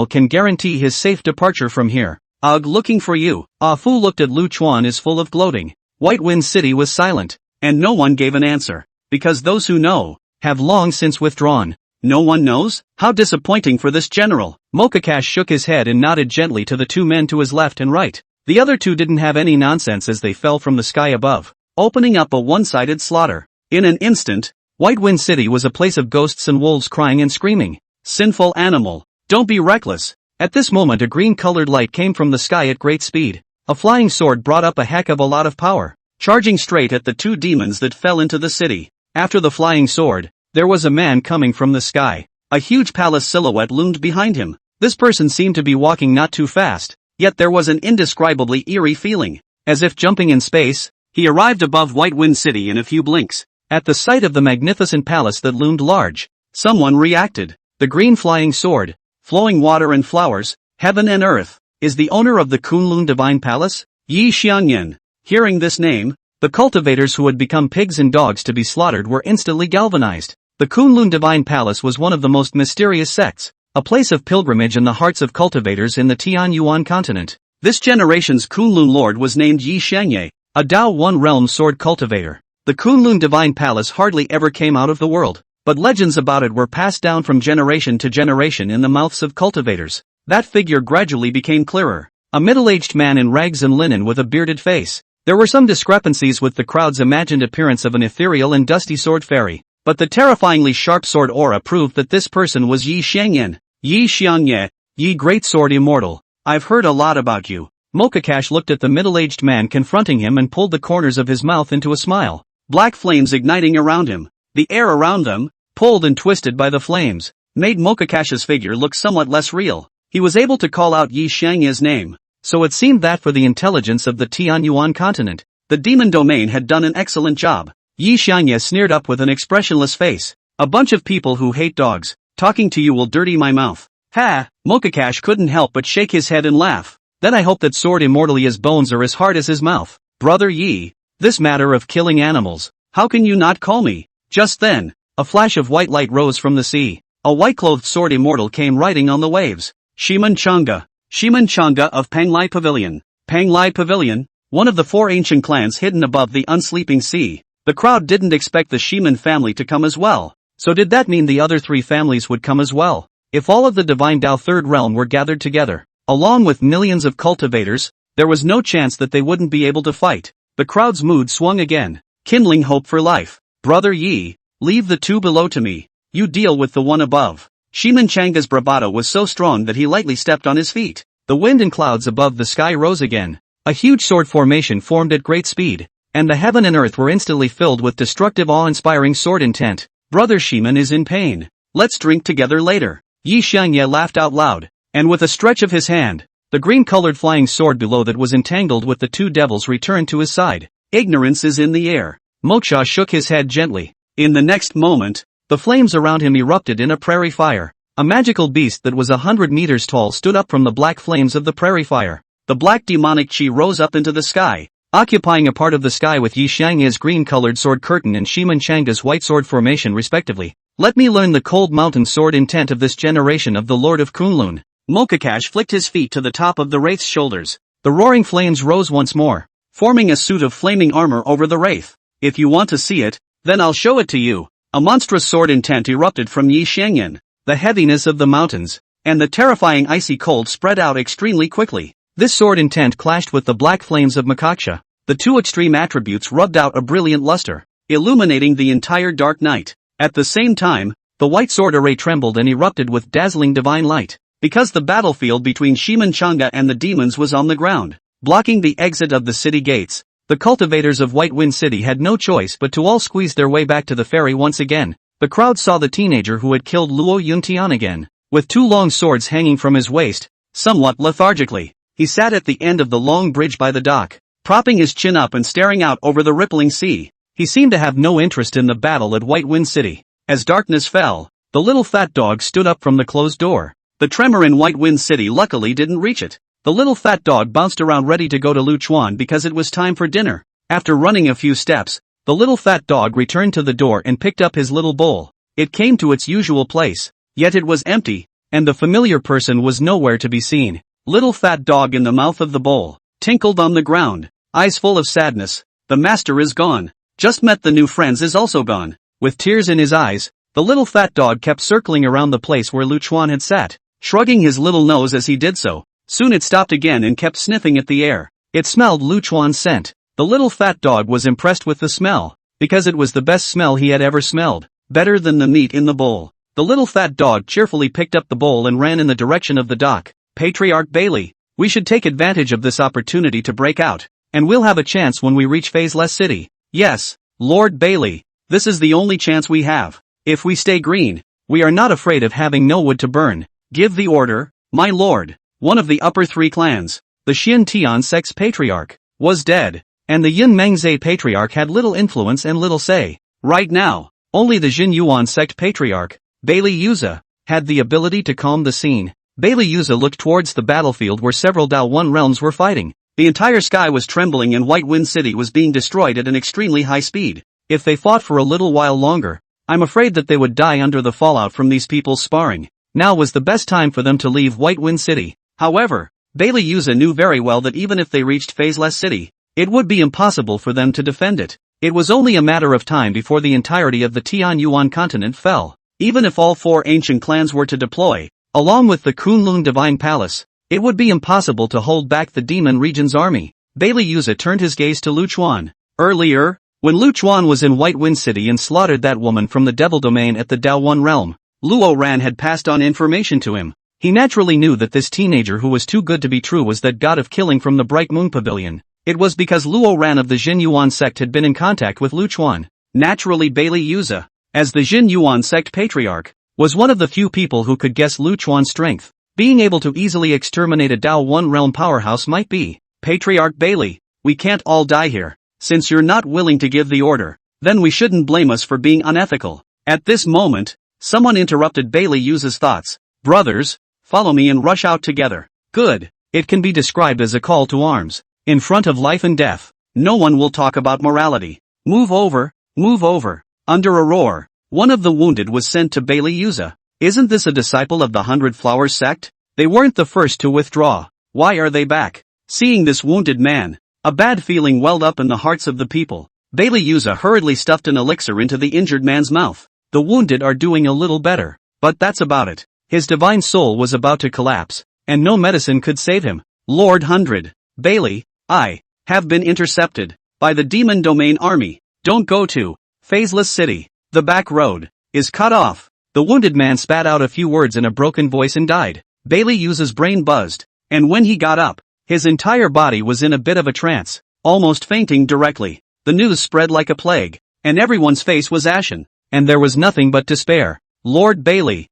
can guarantee his safe departure from here. Looking for you. Fu looked at Lu Chuan is full of gloating. White Wind City was silent, and no one gave an answer, because those who know have long since withdrawn. No one knows? How disappointing for this general. Mokakash shook his head and nodded gently to the 2 men to his left and right. The other 2 didn't have any nonsense as they fell from the sky above, opening up a one-sided slaughter. In an instant, White Wind City was a place of ghosts and wolves crying and screaming. Sinful animal, don't be reckless. At this moment a green-colored light came from the sky at great speed. A flying sword brought up a heck of a lot of power, charging straight at the 2 demons that fell into the city. After the flying sword, there was a man coming from the sky. A huge palace silhouette loomed behind him. This person seemed to be walking not too fast, yet there was an indescribably eerie feeling, as if jumping in space. He arrived above White Wind City in a few blinks. At the sight of the magnificent palace that loomed large, someone reacted. The green flying sword, flowing water and flowers, heaven and earth, is the owner of the Kunlun Divine Palace? Yi Xiangyan. Hearing this name, the cultivators who had become pigs and dogs to be slaughtered were instantly galvanized. The Kunlun Divine Palace was one of the most mysterious sects, a place of pilgrimage in the hearts of cultivators in the Tian Yuan continent. This generation's Kunlun lord was named Yi Xiangye, a Tao One realm sword cultivator. The Kunlun Divine Palace hardly ever came out of the world, but legends about it were passed down from generation to generation in the mouths of cultivators. That figure gradually became clearer. A middle-aged man in rags and linen with a bearded face. There were some discrepancies with the crowd's imagined appearance of an ethereal and dusty sword fairy, but the terrifyingly sharp sword aura proved that this person was Yi Xiangyan. Yi Xiangye, Yi Great Sword Immortal. I've heard a lot about you. Mokakash looked at the middle-aged man confronting him and pulled the corners of his mouth into a smile. Black flames igniting around him. The air around them, pulled and twisted by the flames, made Mokakash's figure look somewhat less real. He was able to call out Yi Xiangye's name. So it seemed that for the intelligence of the Tianyuan continent, the demon domain had done an excellent job. Yi Xiangye sneered up with an expressionless face. A bunch of people who hate dogs, talking to you will dirty my mouth. Ha! Mokakash couldn't help but shake his head and laugh. Then I hope that Sword Immortal's bones are as hard as his mouth. Brother Yi, this matter of killing animals, how can you not call me? Just then, a flash of white light rose from the sea. A white-clothed Sword Immortal came riding on the waves. Shiman Changa of Panglai Pavilion. Panglai Pavilion, one of the 4 ancient clans hidden above the unsleeping sea. The crowd didn't expect the Shiman family to come as well. So did that mean the other 3 families would come as well? If all of the Divine Tao Third Realm were gathered together, along with millions of cultivators, there was no chance that they wouldn't be able to fight. The crowd's mood swung again, kindling hope for life. Brother Yi, leave the 2 below to me. You deal with the one above. Shiman Changa's bravado was so strong that he lightly stepped on his feet. The wind and clouds above the sky rose again. A huge sword formation formed at great speed, and the heaven and earth were instantly filled with destructive awe-inspiring sword intent. Brother Shiman is in pain. Let's drink together later. Yi Xiangye laughed out loud, and with a stretch of his hand, the green-colored flying sword below that was entangled with the 2 devils returned to his side. Ignorance is in the air. Moksha shook his head gently. In the next moment, the flames around him erupted in a prairie fire. A magical beast that was 100 meters tall stood up from the black flames of the prairie fire. The black demonic chi rose up into the sky, occupying a part of the sky with Yi Xiangye's green-colored sword curtain and Shiman Changa's white sword formation respectively. Let me learn the cold mountain sword intent of this generation of the Lord of Kunlun. Mokakash flicked his feet to the top of the wraith's shoulders. The roaring flames rose once more, forming a suit of flaming armor over the wraith. If you want to see it, then I'll show it to you. A monstrous sword intent erupted from Yi Xiangyan. The heaviness of the mountains, and the terrifying icy cold spread out extremely quickly. This sword intent clashed with the black flames of Moksha. The 2 extreme attributes rubbed out a brilliant luster, illuminating the entire dark night. At the same time, the white sword array trembled and erupted with dazzling divine light. Because the battlefield between Shiman Changa and the demons was on the ground, blocking the exit of the city gates, the cultivators of White Wind City had no choice but to all squeeze their way back to the ferry once again. The crowd saw the teenager who had killed Luo Yuntian again, with 2 long swords hanging from his waist. Somewhat lethargically, he sat at the end of the long bridge by the dock, propping his chin up and staring out over the rippling sea. He seemed to have no interest in the battle at White Wind City. As darkness fell, the little fat dog stood up from the closed door. The tremor in White Wind City luckily didn't reach it. The little fat dog bounced around ready to go to Lu Chuan because it was time for dinner. After running a few steps, the little fat dog returned to the door and picked up his little bowl. It came to its usual place, yet it was empty, and the familiar person was nowhere to be seen. Little fat dog in the mouth of the bowl, tinkled on the ground, eyes full of sadness. The master is gone. Just met the new friends is also gone. With tears in his eyes, the little fat dog kept circling around the place where Lu Chuan had sat, shrugging his little nose as he did so. Soon it stopped again and kept sniffing at the air. It smelled Lu Chuan's scent. The little fat dog was impressed with the smell, because it was the best smell he had ever smelled, better than the meat in the bowl. The little fat dog cheerfully picked up the bowl and ran in the direction of the dock. Patriarch Bailey, we should take advantage of this opportunity to break out, and we'll have a chance when we reach Phaseless City. Yes, Lord Bailey, this is the only chance we have. If we stay green, we are not afraid of having no wood to burn. Give the order, my lord. One of the upper 3 clans, the Xin Tian sect's patriarch, was dead, and the Yin Mengzai patriarch had little influence and little say. Right now, only the Jin Yuan sect patriarch, Bailey Yuza, had the ability to calm the scene. Bailey Yuza looked towards the battlefield where several Dao One realms were fighting. The entire sky was trembling and White Wind City was being destroyed at an extremely high speed. If they fought for a little while longer, I'm afraid that they would die under the fallout from these people's sparring. Now was the best time for them to leave White Wind City. However, Bailey Yuza knew very well that even if they reached Phaseless City, it would be impossible for them to defend it. It was only a matter of time before the entirety of the Tianyuan continent fell. Even if all 4 ancient clans were to deploy, along with the Kunlun Divine Palace, it would be impossible to hold back the Demon Region's army. Bailey Yuza turned his gaze to Lu Chuan. Earlier, when Lu Chuan was in White Wind City and slaughtered that woman from the Devil Domain at the Dao One realm, Luo Ran had passed on information to him. He naturally knew that this teenager who was too good to be true was that god of killing from the Bright Moon Pavilion. It was because Luo Ran of the Jin Yuan sect had been in contact with Lu Chuan. Naturally Bailey Yuza, as the Jin Yuan sect patriarch, was one of the few people who could guess Lu Chuan's strength. Being able to easily exterminate a Dao One realm powerhouse might be. Patriarch Bailey, we can't all die here. Since you're not willing to give the order, then we shouldn't blame us for being unethical. At this moment, someone interrupted Bailey Yuza's thoughts. Brothers, follow me and rush out together. Good. It can be described as a call to arms. In front of life and death, no one will talk about morality. Move over, move over. Under a roar, one of the wounded was sent to Bailey Yuza. Isn't this a disciple of the 100 Flowers sect? They weren't the first to withdraw. Why are they back? Seeing this wounded man, a bad feeling welled up in the hearts of the people. Bailey Yuza hurriedly stuffed an elixir into the injured man's mouth. The wounded are doing a little better, but that's about it. His divine soul was about to collapse, and no medicine could save him. Lord 100. Bailey, I have been intercepted by the Demon Domain Army. Don't go to Phaseless City. The back road is cut off. The wounded man spat out a few words in a broken voice and died. Bailey Yuza's brain buzzed, and when he got up, his entire body was in a bit of a trance, almost fainting directly. The news spread like a plague, and everyone's face was ashen, and there was nothing but despair. Lord Bailey,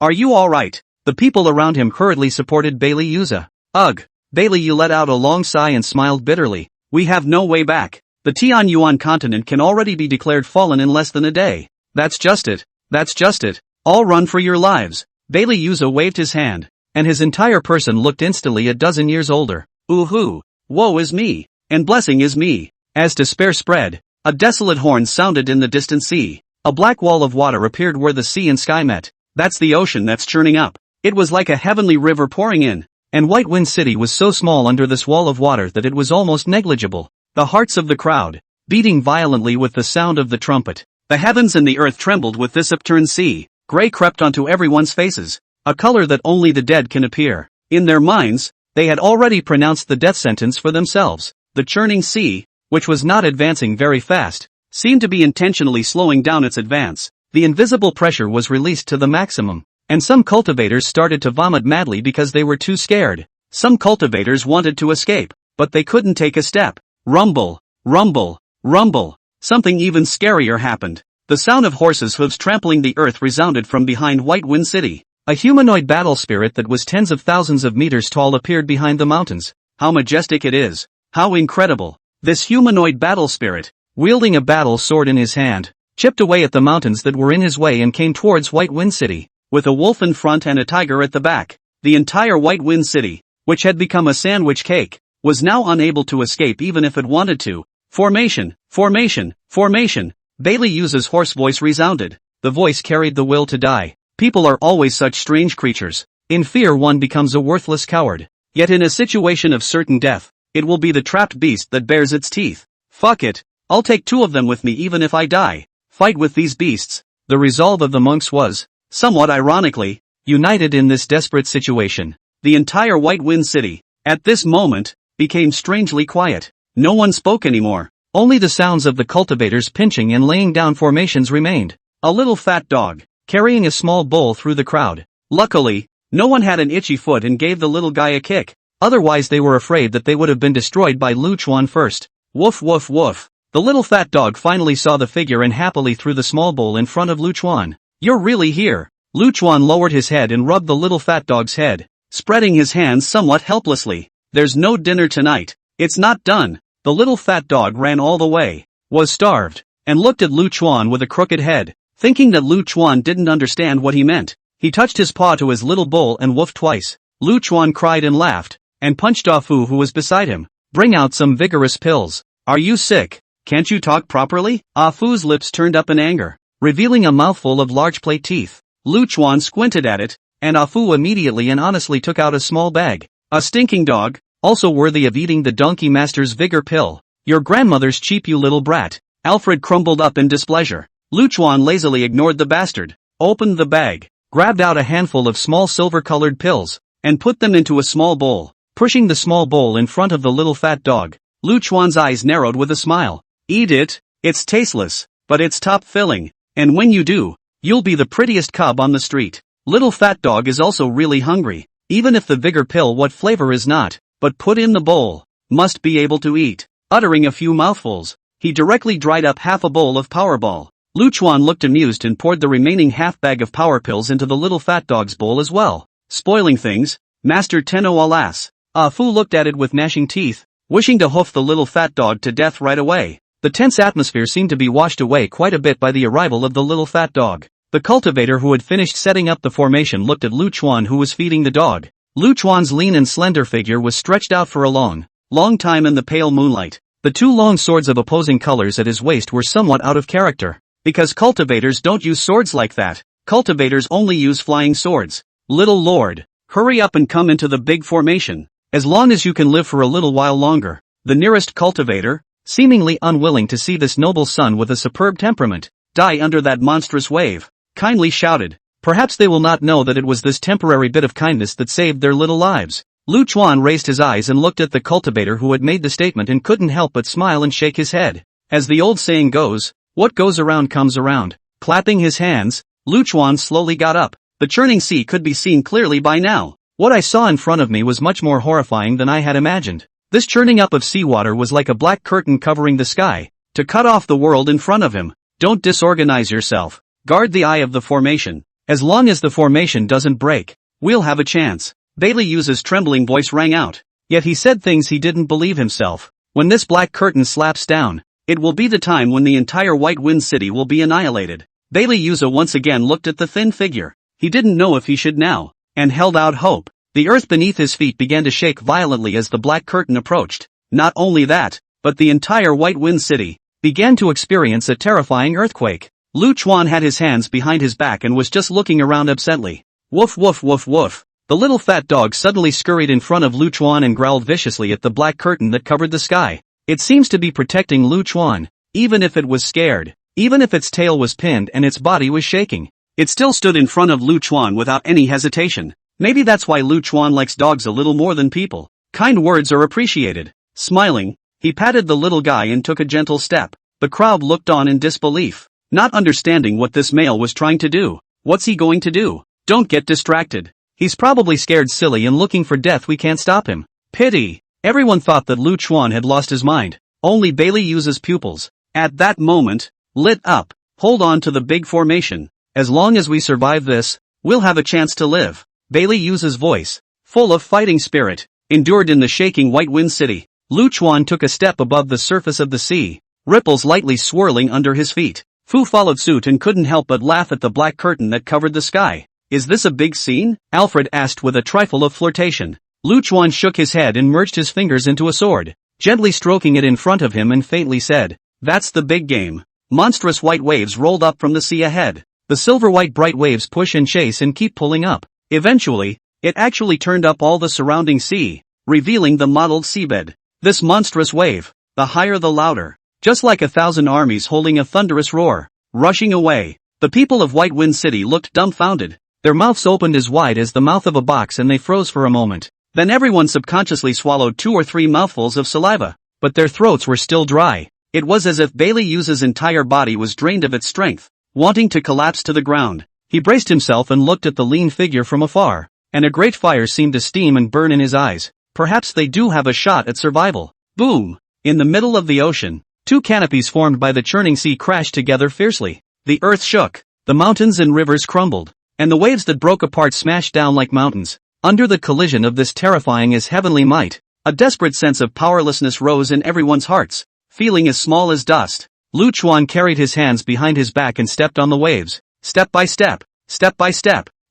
are you alright? The people around him hurriedly supported Bailey Yuza. Ugh. Bailey Yu let out a long sigh and smiled bitterly. We have no way back. The Tianyuan continent can already be declared fallen in less than a day. That's just it. All run for your lives. Bailey Yuza waved his hand, and his entire person looked instantly a dozen years older. Ooh-hoo. Woe is me, and blessing is me. As despair spread, a desolate horn sounded in the distant sea. A black wall of water appeared where the sea and sky met. That's the ocean that's churning up. It was like a heavenly river pouring in, and White Wind City was so small under this wall of water that it was almost negligible. The hearts of the crowd, beating violently with the sound of the trumpet. The heavens and the earth trembled with this upturned sea. Gray crept onto everyone's faces, a color that only the dead can appear. In their minds, they had already pronounced the death sentence for themselves. The churning sea, which was not advancing very fast, seemed to be intentionally slowing down its advance. The invisible pressure was released to the maximum, and some cultivators started to vomit madly because they were too scared. Some cultivators wanted to escape, but they couldn't take a step. Rumble, rumble, rumble. Something even scarier happened. The sound of horses' hooves trampling the earth resounded from behind White Wind City. A humanoid battle spirit that was tens of thousands of meters tall appeared behind the mountains. How majestic it is. How incredible. This humanoid battle spirit, wielding a battle sword in his hand, chipped away at the mountains that were in his way and came towards White Wind City. With a wolf in front and a tiger at the back, the entire White Wind City, which had become a sandwich cake, was now unable to escape even if it wanted to. Formation, formation, formation. Bailey Yuza's hoarse voice resounded. The voice carried the will to die. People are always such strange creatures. In fear one becomes a worthless coward. Yet in a situation of certain death, it will be the trapped beast that bares its teeth. Fuck it. I'll take 2 of them with me even if I die. Fight with these beasts. The resolve of the monks was, somewhat ironically, united in this desperate situation. The entire White Wind City, at this moment, became strangely quiet. No one spoke anymore. Only the sounds of the cultivators pinching and laying down formations remained. A little fat dog, carrying a small bowl through the crowd. Luckily, no one had an itchy foot and gave the little guy a kick. Otherwise they were afraid that they would have been destroyed by Lu Chuan first. Woof woof woof. The little fat dog finally saw the figure and happily threw the small bowl in front of Lu Chuan. You're really here. Lu Chuan lowered his head and rubbed the little fat dog's head, spreading his hands somewhat helplessly. There's no dinner tonight. It's not done. The little fat dog ran all the way, was starved, and looked at Lu Chuan with a crooked head, thinking that Lu Chuan didn't understand what he meant. He touched his paw to his little bowl and woofed twice. Lu Chuan cried and laughed, and punched Ah Fu who was beside him. Bring out some vigorous pills. Are you sick? Can't you talk properly? Ah Fu's lips turned up in anger, revealing a mouthful of large plate teeth. Lu Chuan squinted at it, and Ah Fu immediately and honestly took out a small bag. A stinking dog, also worthy of eating the donkey master's vigor pill. Your grandmother's cheap, you little brat. Alfred crumbled up in displeasure. Lu Chuan lazily ignored the bastard, opened the bag, grabbed out a handful of small silver-colored pills, and put them into a small bowl. Pushing the small bowl in front of the little fat dog, Lu Chuan's eyes narrowed with a smile. Eat it. It's tasteless, but it's top-filling, and when you do, you'll be the prettiest cub on the street. Little fat dog is also really hungry. Even if the vigor pill what flavor is not, but put in the bowl, must be able to eat. Uttering a few mouthfuls, he directly dried up half a bowl of Powerball. Luchuan looked amused and poured the remaining half bag of power pills into the little fat dog's bowl as well. Spoiling things, Master Tenno alas. Ah Fu looked at it with gnashing teeth, wishing to hoof the little fat dog to death right away. The tense atmosphere seemed to be washed away quite a bit by the arrival of the little fat dog. The cultivator who had finished setting up the formation looked at Luchuan who was feeding the dog. Luchuan's lean and slender figure was stretched out for a long time in the pale moonlight. The two long swords of opposing colors at his waist were somewhat out of character. Because cultivators don't use swords like that. Cultivators only use flying swords. Little lord, hurry up and come into the big formation. As long as you can live for a little while longer. The nearest cultivator, seemingly unwilling to see this noble son with a superb temperament die under that monstrous wave, kindly shouted. Perhaps they will not know that it was this temporary bit of kindness that saved their little lives. Luchuan raised his eyes and looked at the cultivator who had made the statement and couldn't help but smile and shake his head. As the old saying goes, what goes around comes around. Clapping his hands, Luchuan slowly got up. The churning sea could be seen clearly by now. What I saw in front of me was much more horrifying than I had imagined. This churning up of seawater was like a black curtain covering the sky, to cut off the world in front of him. Don't disorganize yourself. Guard the eye of the formation. As long as the formation doesn't break, we'll have a chance. Bailey Yu's trembling voice rang out. Yet he said things he didn't believe himself. When this black curtain slaps down, it will be the time when the entire White Wind City will be annihilated. Bailey Yuza once again looked at the thin figure. He didn't know if he should now, and held out hope. The earth beneath his feet began to shake violently as the black curtain approached. Not only that, but the entire White Wind City began to experience a terrifying earthquake. Luchuan had his hands behind his back and was just looking around absently. Woof woof woof woof. The little fat dog suddenly scurried in front of Luchuan and growled viciously at the black curtain that covered the sky. It seems to be protecting Luchuan, even if it was scared, even if its tail was pinned and its body was shaking. It still stood in front of Luchuan without any hesitation. Maybe that's why Luchuan likes dogs a little more than people. Kind words are appreciated. Smiling, he patted the little guy and took a gentle step. The crowd looked on in disbelief, not understanding what this male was trying to do. What's he going to do? Don't get distracted. He's probably scared silly and looking for death. We can't stop him. Pity. Everyone thought that Luchuan had lost his mind. Only Bailey Yu's pupils, at that moment, lit up. Hold on to the big formation. As long as we survive this, we'll have a chance to live. Bailey Yu's voice, full of fighting spirit, endured in the shaking White Wind City. Luchuan took a step above the surface of the sea, ripples lightly swirling under his feet. Fu followed suit and couldn't help but laugh at the black curtain that covered the sky. Is this a big scene? Alfred asked with a trifle of flirtation. Luchuan shook his head and merged his fingers into a sword, gently stroking it in front of him and faintly said, "That's the big game." Monstrous white waves rolled up from the sea ahead. The silver-white bright waves push and chase and keep pulling up. Eventually, it actually turned up all the surrounding sea, revealing the mottled seabed. This monstrous wave, the higher the louder, just like 1,000 armies holding a thunderous roar, rushing away. The people of White Wind City looked dumbfounded. Their mouths opened as wide as the mouth of a box and they froze for a moment. Then everyone subconsciously swallowed 2 or 3 mouthfuls of saliva, but their throats were still dry. It was as if Bailey Yu's entire body was drained of its strength, wanting to collapse to the ground. He braced himself and looked at the lean figure from afar, and a great fire seemed to steam and burn in his eyes. Perhaps they do have a shot at survival. Boom! In the middle of the ocean, 2 canopies formed by the churning sea crashed together fiercely. The earth shook, the mountains and rivers crumbled, and the waves that broke apart smashed down like mountains. Under the collision of this terrifying as heavenly might, a desperate sense of powerlessness rose in everyone's hearts. Feeling as small as dust, Luchuan carried his hands behind his back and stepped on the waves, step by step,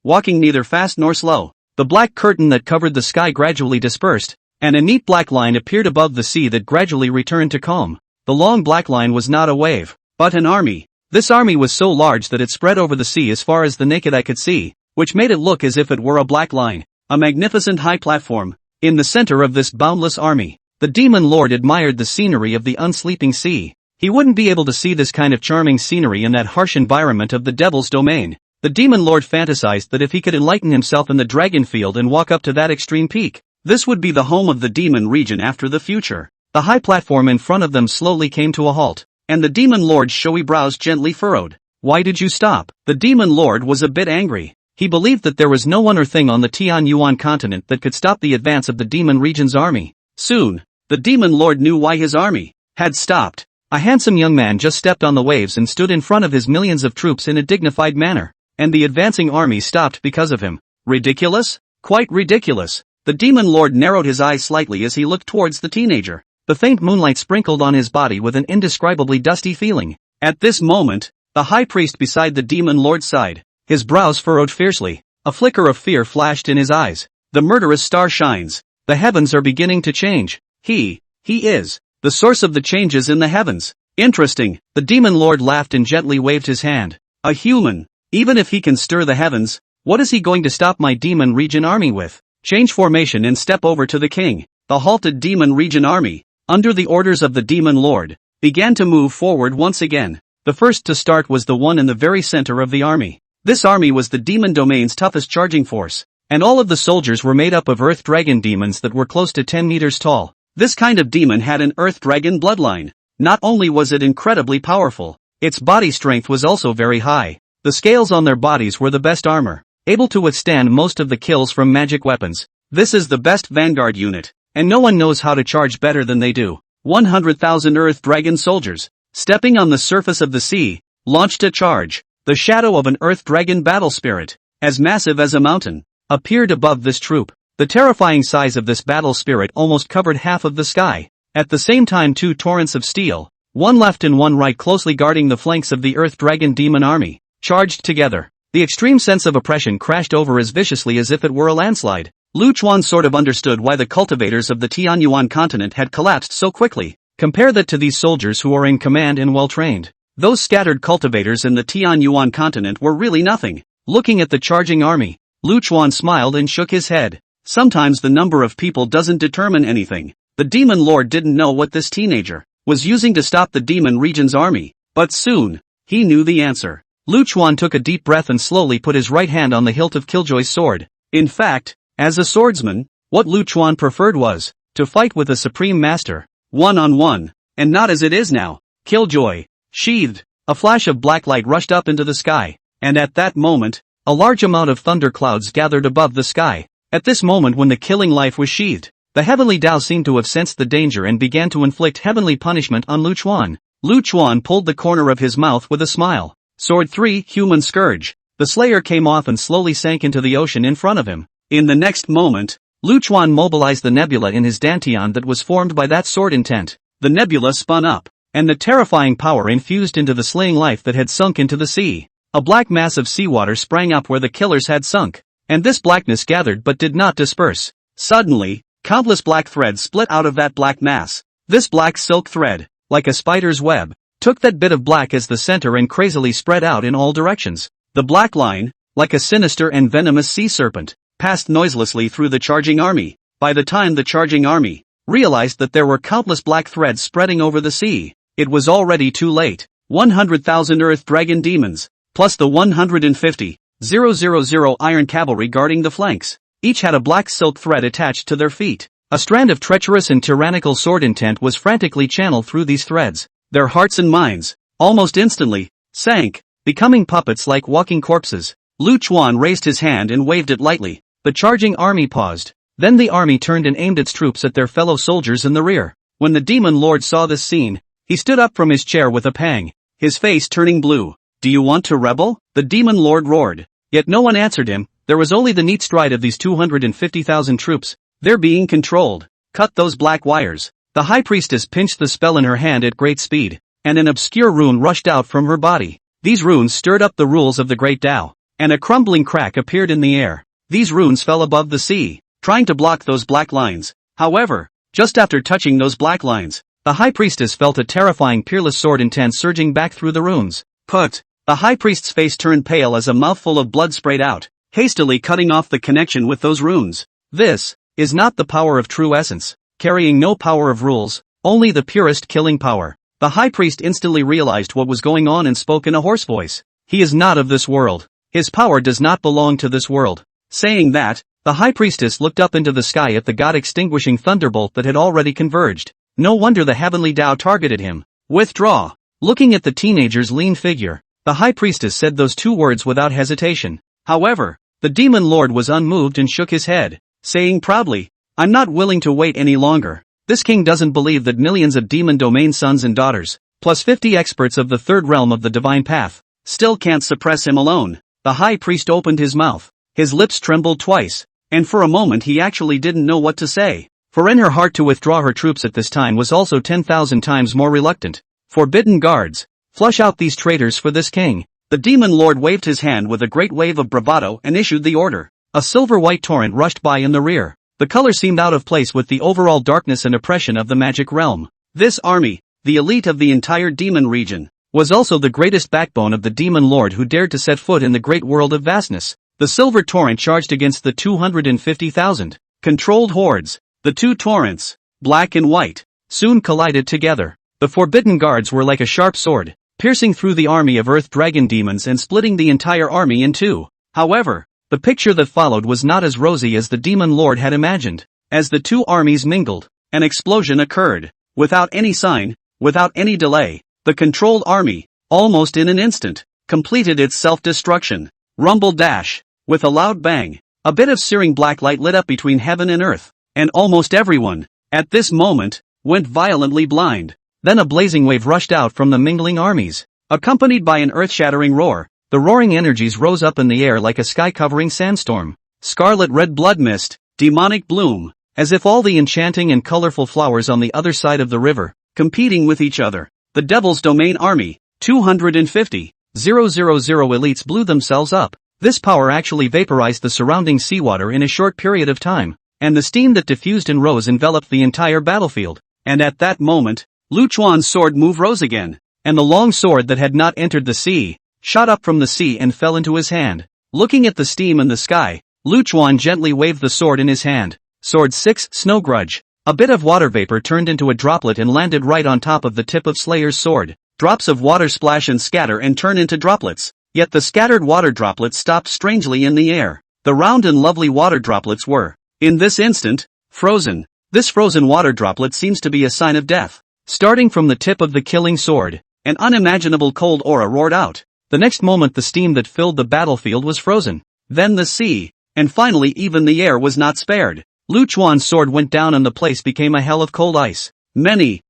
walking neither fast nor slow. The black curtain that covered the sky gradually dispersed, and a neat black line appeared above the sea that gradually returned to calm. The long black line was not a wave, but an army. This army was so large that it spread over the sea as far as the naked eye could see, which made it look as if it were a black line. A magnificent high platform. In the center of this boundless army, the demon lord admired the scenery of the unsleeping sea. He wouldn't be able to see this kind of charming scenery in that harsh environment of the devil's domain. The demon lord fantasized that if he could enlighten himself in the dragon field and walk up to that extreme peak, this would be the home of the demon region after the future. The high platform in front of them slowly came to a halt, and the demon lord's showy brows gently furrowed. Why did you stop? The demon lord was a bit angry. He believed that there was no one or thing on the Tianyuan continent that could stop the advance of the demon region's army. Soon, the demon lord knew why his army had stopped. A handsome young man just stepped on the waves and stood in front of his millions of troops in a dignified manner, and the advancing army stopped because of him. Ridiculous? Quite ridiculous. The demon lord narrowed his eyes slightly as he looked towards the teenager. The faint moonlight sprinkled on his body with an indescribably dusty feeling. At this moment, the high priest beside the demon lord sighed. His brows furrowed fiercely. A flicker of fear flashed in his eyes. The murderous star shines. The heavens are beginning to change. He is the source of the changes in the heavens. Interesting. The demon lord laughed and gently waved his hand. A human. Even if he can stir the heavens, what is he going to stop my demon region army with? Change formation and step over to the king. The halted demon region army, under the orders of the demon lord, began to move forward once again. The first to start was the one in the very center of the army. This army was the demon domain's toughest charging force, and all of the soldiers were made up of earth dragon demons that were close to 10 meters tall. This kind of demon had an earth dragon bloodline. Not only was it incredibly powerful, its body strength was also very high. The scales on their bodies were the best armor, able to withstand most of the kills from magic weapons. This is the best vanguard unit, and no one knows how to charge better than they do. 100,000 earth dragon soldiers, stepping on the surface of the sea, launched a charge. The shadow of an earth dragon battle spirit, as massive as a mountain, appeared above this troop. The terrifying size of this battle spirit almost covered half of the sky. At the same time, two torrents of steel, one left and one right closely guarding the flanks of the earth dragon demon army, charged together. The extreme sense of oppression crashed over as viciously as if it were a landslide. Lu Chuan sort of understood why the cultivators of the Tianyuan continent had collapsed so quickly. Compare that to these soldiers who are in command and well trained. Those scattered cultivators in the Tianyuan continent were really nothing. Looking at the charging army, Lu Chuan smiled and shook his head. Sometimes the number of people doesn't determine anything. The demon lord didn't know what this teenager was using to stop the demon region's army, but soon, he knew the answer. Lu Chuan took a deep breath and slowly put his right hand on the hilt of Killjoy's sword. In fact, as a swordsman, what Lu Chuan preferred was to fight with a supreme master, one-on-one, and not as it is now. Killjoy sheathed. A flash of black light rushed up into the sky, and at that moment, a large amount of thunder clouds gathered above the sky. At this moment when the killing life was sheathed, the heavenly Tao seemed to have sensed the danger and began to inflict heavenly punishment on Lu Chuan. Lu Chuan pulled the corner of his mouth with a smile. Sword 3, Human Scourge. The Slayer came off and slowly sank into the ocean in front of him. In the next moment, Lu Chuan mobilized the nebula in his dantian that was formed by that sword intent. The nebula spun up, and the terrifying power infused into the slaying life that had sunk into the sea. A black mass of seawater sprang up where the killers had sunk, and this blackness gathered but did not disperse. Suddenly, countless black threads split out of that black mass. This black silk thread, like a spider's web, took that bit of black as the center and crazily spread out in all directions. The black line, like a sinister and venomous sea serpent, passed noiselessly through the charging army. By the time the charging army realized that there were countless black threads spreading over the sea, it was already too late. 100,000 earth dragon demons, plus the 150,000 iron cavalry guarding the flanks. Each had a black silk thread attached to their feet. A strand of treacherous and tyrannical sword intent was frantically channeled through these threads. Their hearts and minds, almost instantly, sank, becoming puppets like walking corpses. Lu Chuan raised his hand and waved it lightly. The charging army paused. Then the army turned and aimed its troops at their fellow soldiers in the rear. When the demon lord saw this scene, he stood up from his chair with a pang, his face turning blue. "Do you want to rebel?" the demon lord roared. Yet no one answered him. There was only the neat stride of these 250,000 troops. They're being controlled. Cut those black wires. The high priestess pinched the spell in her hand at great speed, and an obscure rune rushed out from her body. These runes stirred up the rules of the great Tao, and a crumbling crack appeared in the air. These runes fell above the sea, trying to block those black lines. However, just after touching those black lines, the high priestess felt a terrifying peerless sword intent surging back through the runes. Put! The high priest's face turned pale as a mouthful of blood sprayed out, hastily cutting off the connection with those runes. This is not the power of true essence, carrying no power of rules, only the purest killing power. The high priest instantly realized what was going on and spoke in a hoarse voice. He is not of this world. His power does not belong to this world. Saying that, the high priestess looked up into the sky at the god-extinguishing thunderbolt that had already converged. No wonder the heavenly Tao targeted him. Withdraw. Looking at the teenager's lean figure, the high priestess said those two words without hesitation. However, The demon lord was unmoved and shook his head, saying proudly, "I'm not willing to wait any longer. This king doesn't believe that millions of demon domain sons and daughters, plus 50 experts of the third realm of the divine path, still can't suppress him alone." The high priest opened his mouth. His lips trembled twice, and for a moment he actually didn't know what to say. For in her heart to withdraw her troops at this time was also 10,000 times more reluctant. Forbidden guards, flush out these traitors for this king. The demon lord waved his hand with a great wave of bravado and issued the order. A silver-white torrent rushed by in the rear. The color seemed out of place with the overall darkness and oppression of the magic realm. This army, the elite of the entire demon region, was also the greatest backbone of the demon lord who dared to set foot in the great world of vastness. The silver torrent charged against the 250,000 controlled hordes. The two torrents, black and white, soon collided together. The forbidden guards were like a sharp sword, piercing through the army of earth dragon demons and splitting the entire army in two. However, the picture that followed was not as rosy as the demon lord had imagined. As the two armies mingled, an explosion occurred. Without any sign, without any delay, the controlled army, almost in an instant, completed its self-destruction. Rumble dash. With a loud bang, a bit of searing black light lit up between heaven and earth, and almost everyone, at this moment, went violently blind. Then a blazing wave rushed out from the mingling armies, accompanied by an earth-shattering roar. The roaring energies rose up in the air like a sky-covering sandstorm. Scarlet-red blood mist, demonic bloom, as if all the enchanting and colorful flowers on the other side of the river, competing with each other. The Devil's Domain Army, 250,000 elites blew themselves up. This power actually vaporized the surrounding seawater in a short period of time, and the steam that diffused and rose enveloped the entire battlefield. And at that moment, Lu Chuan's sword move rose again, and the long sword that had not entered the sea, shot up from the sea and fell into his hand. Looking at the steam in the sky, Lu Chuan gently waved the sword in his hand. Sword 6, Snow Grudge. A bit of water vapor turned into a droplet and landed right on top of the tip of Slayer's sword. Drops of water splash and scatter and turn into droplets. Yet the scattered water droplets stopped strangely in the air. The round and lovely water droplets were, in this instant, frozen. This frozen water droplet seems to be a sign of death. Starting from the tip of the killing sword, an unimaginable cold aura roared out. The next moment the steam that filled the battlefield was frozen. Then the sea, and finally even the air was not spared. Lu Chuan's sword went down and the place became a hell of cold ice. Many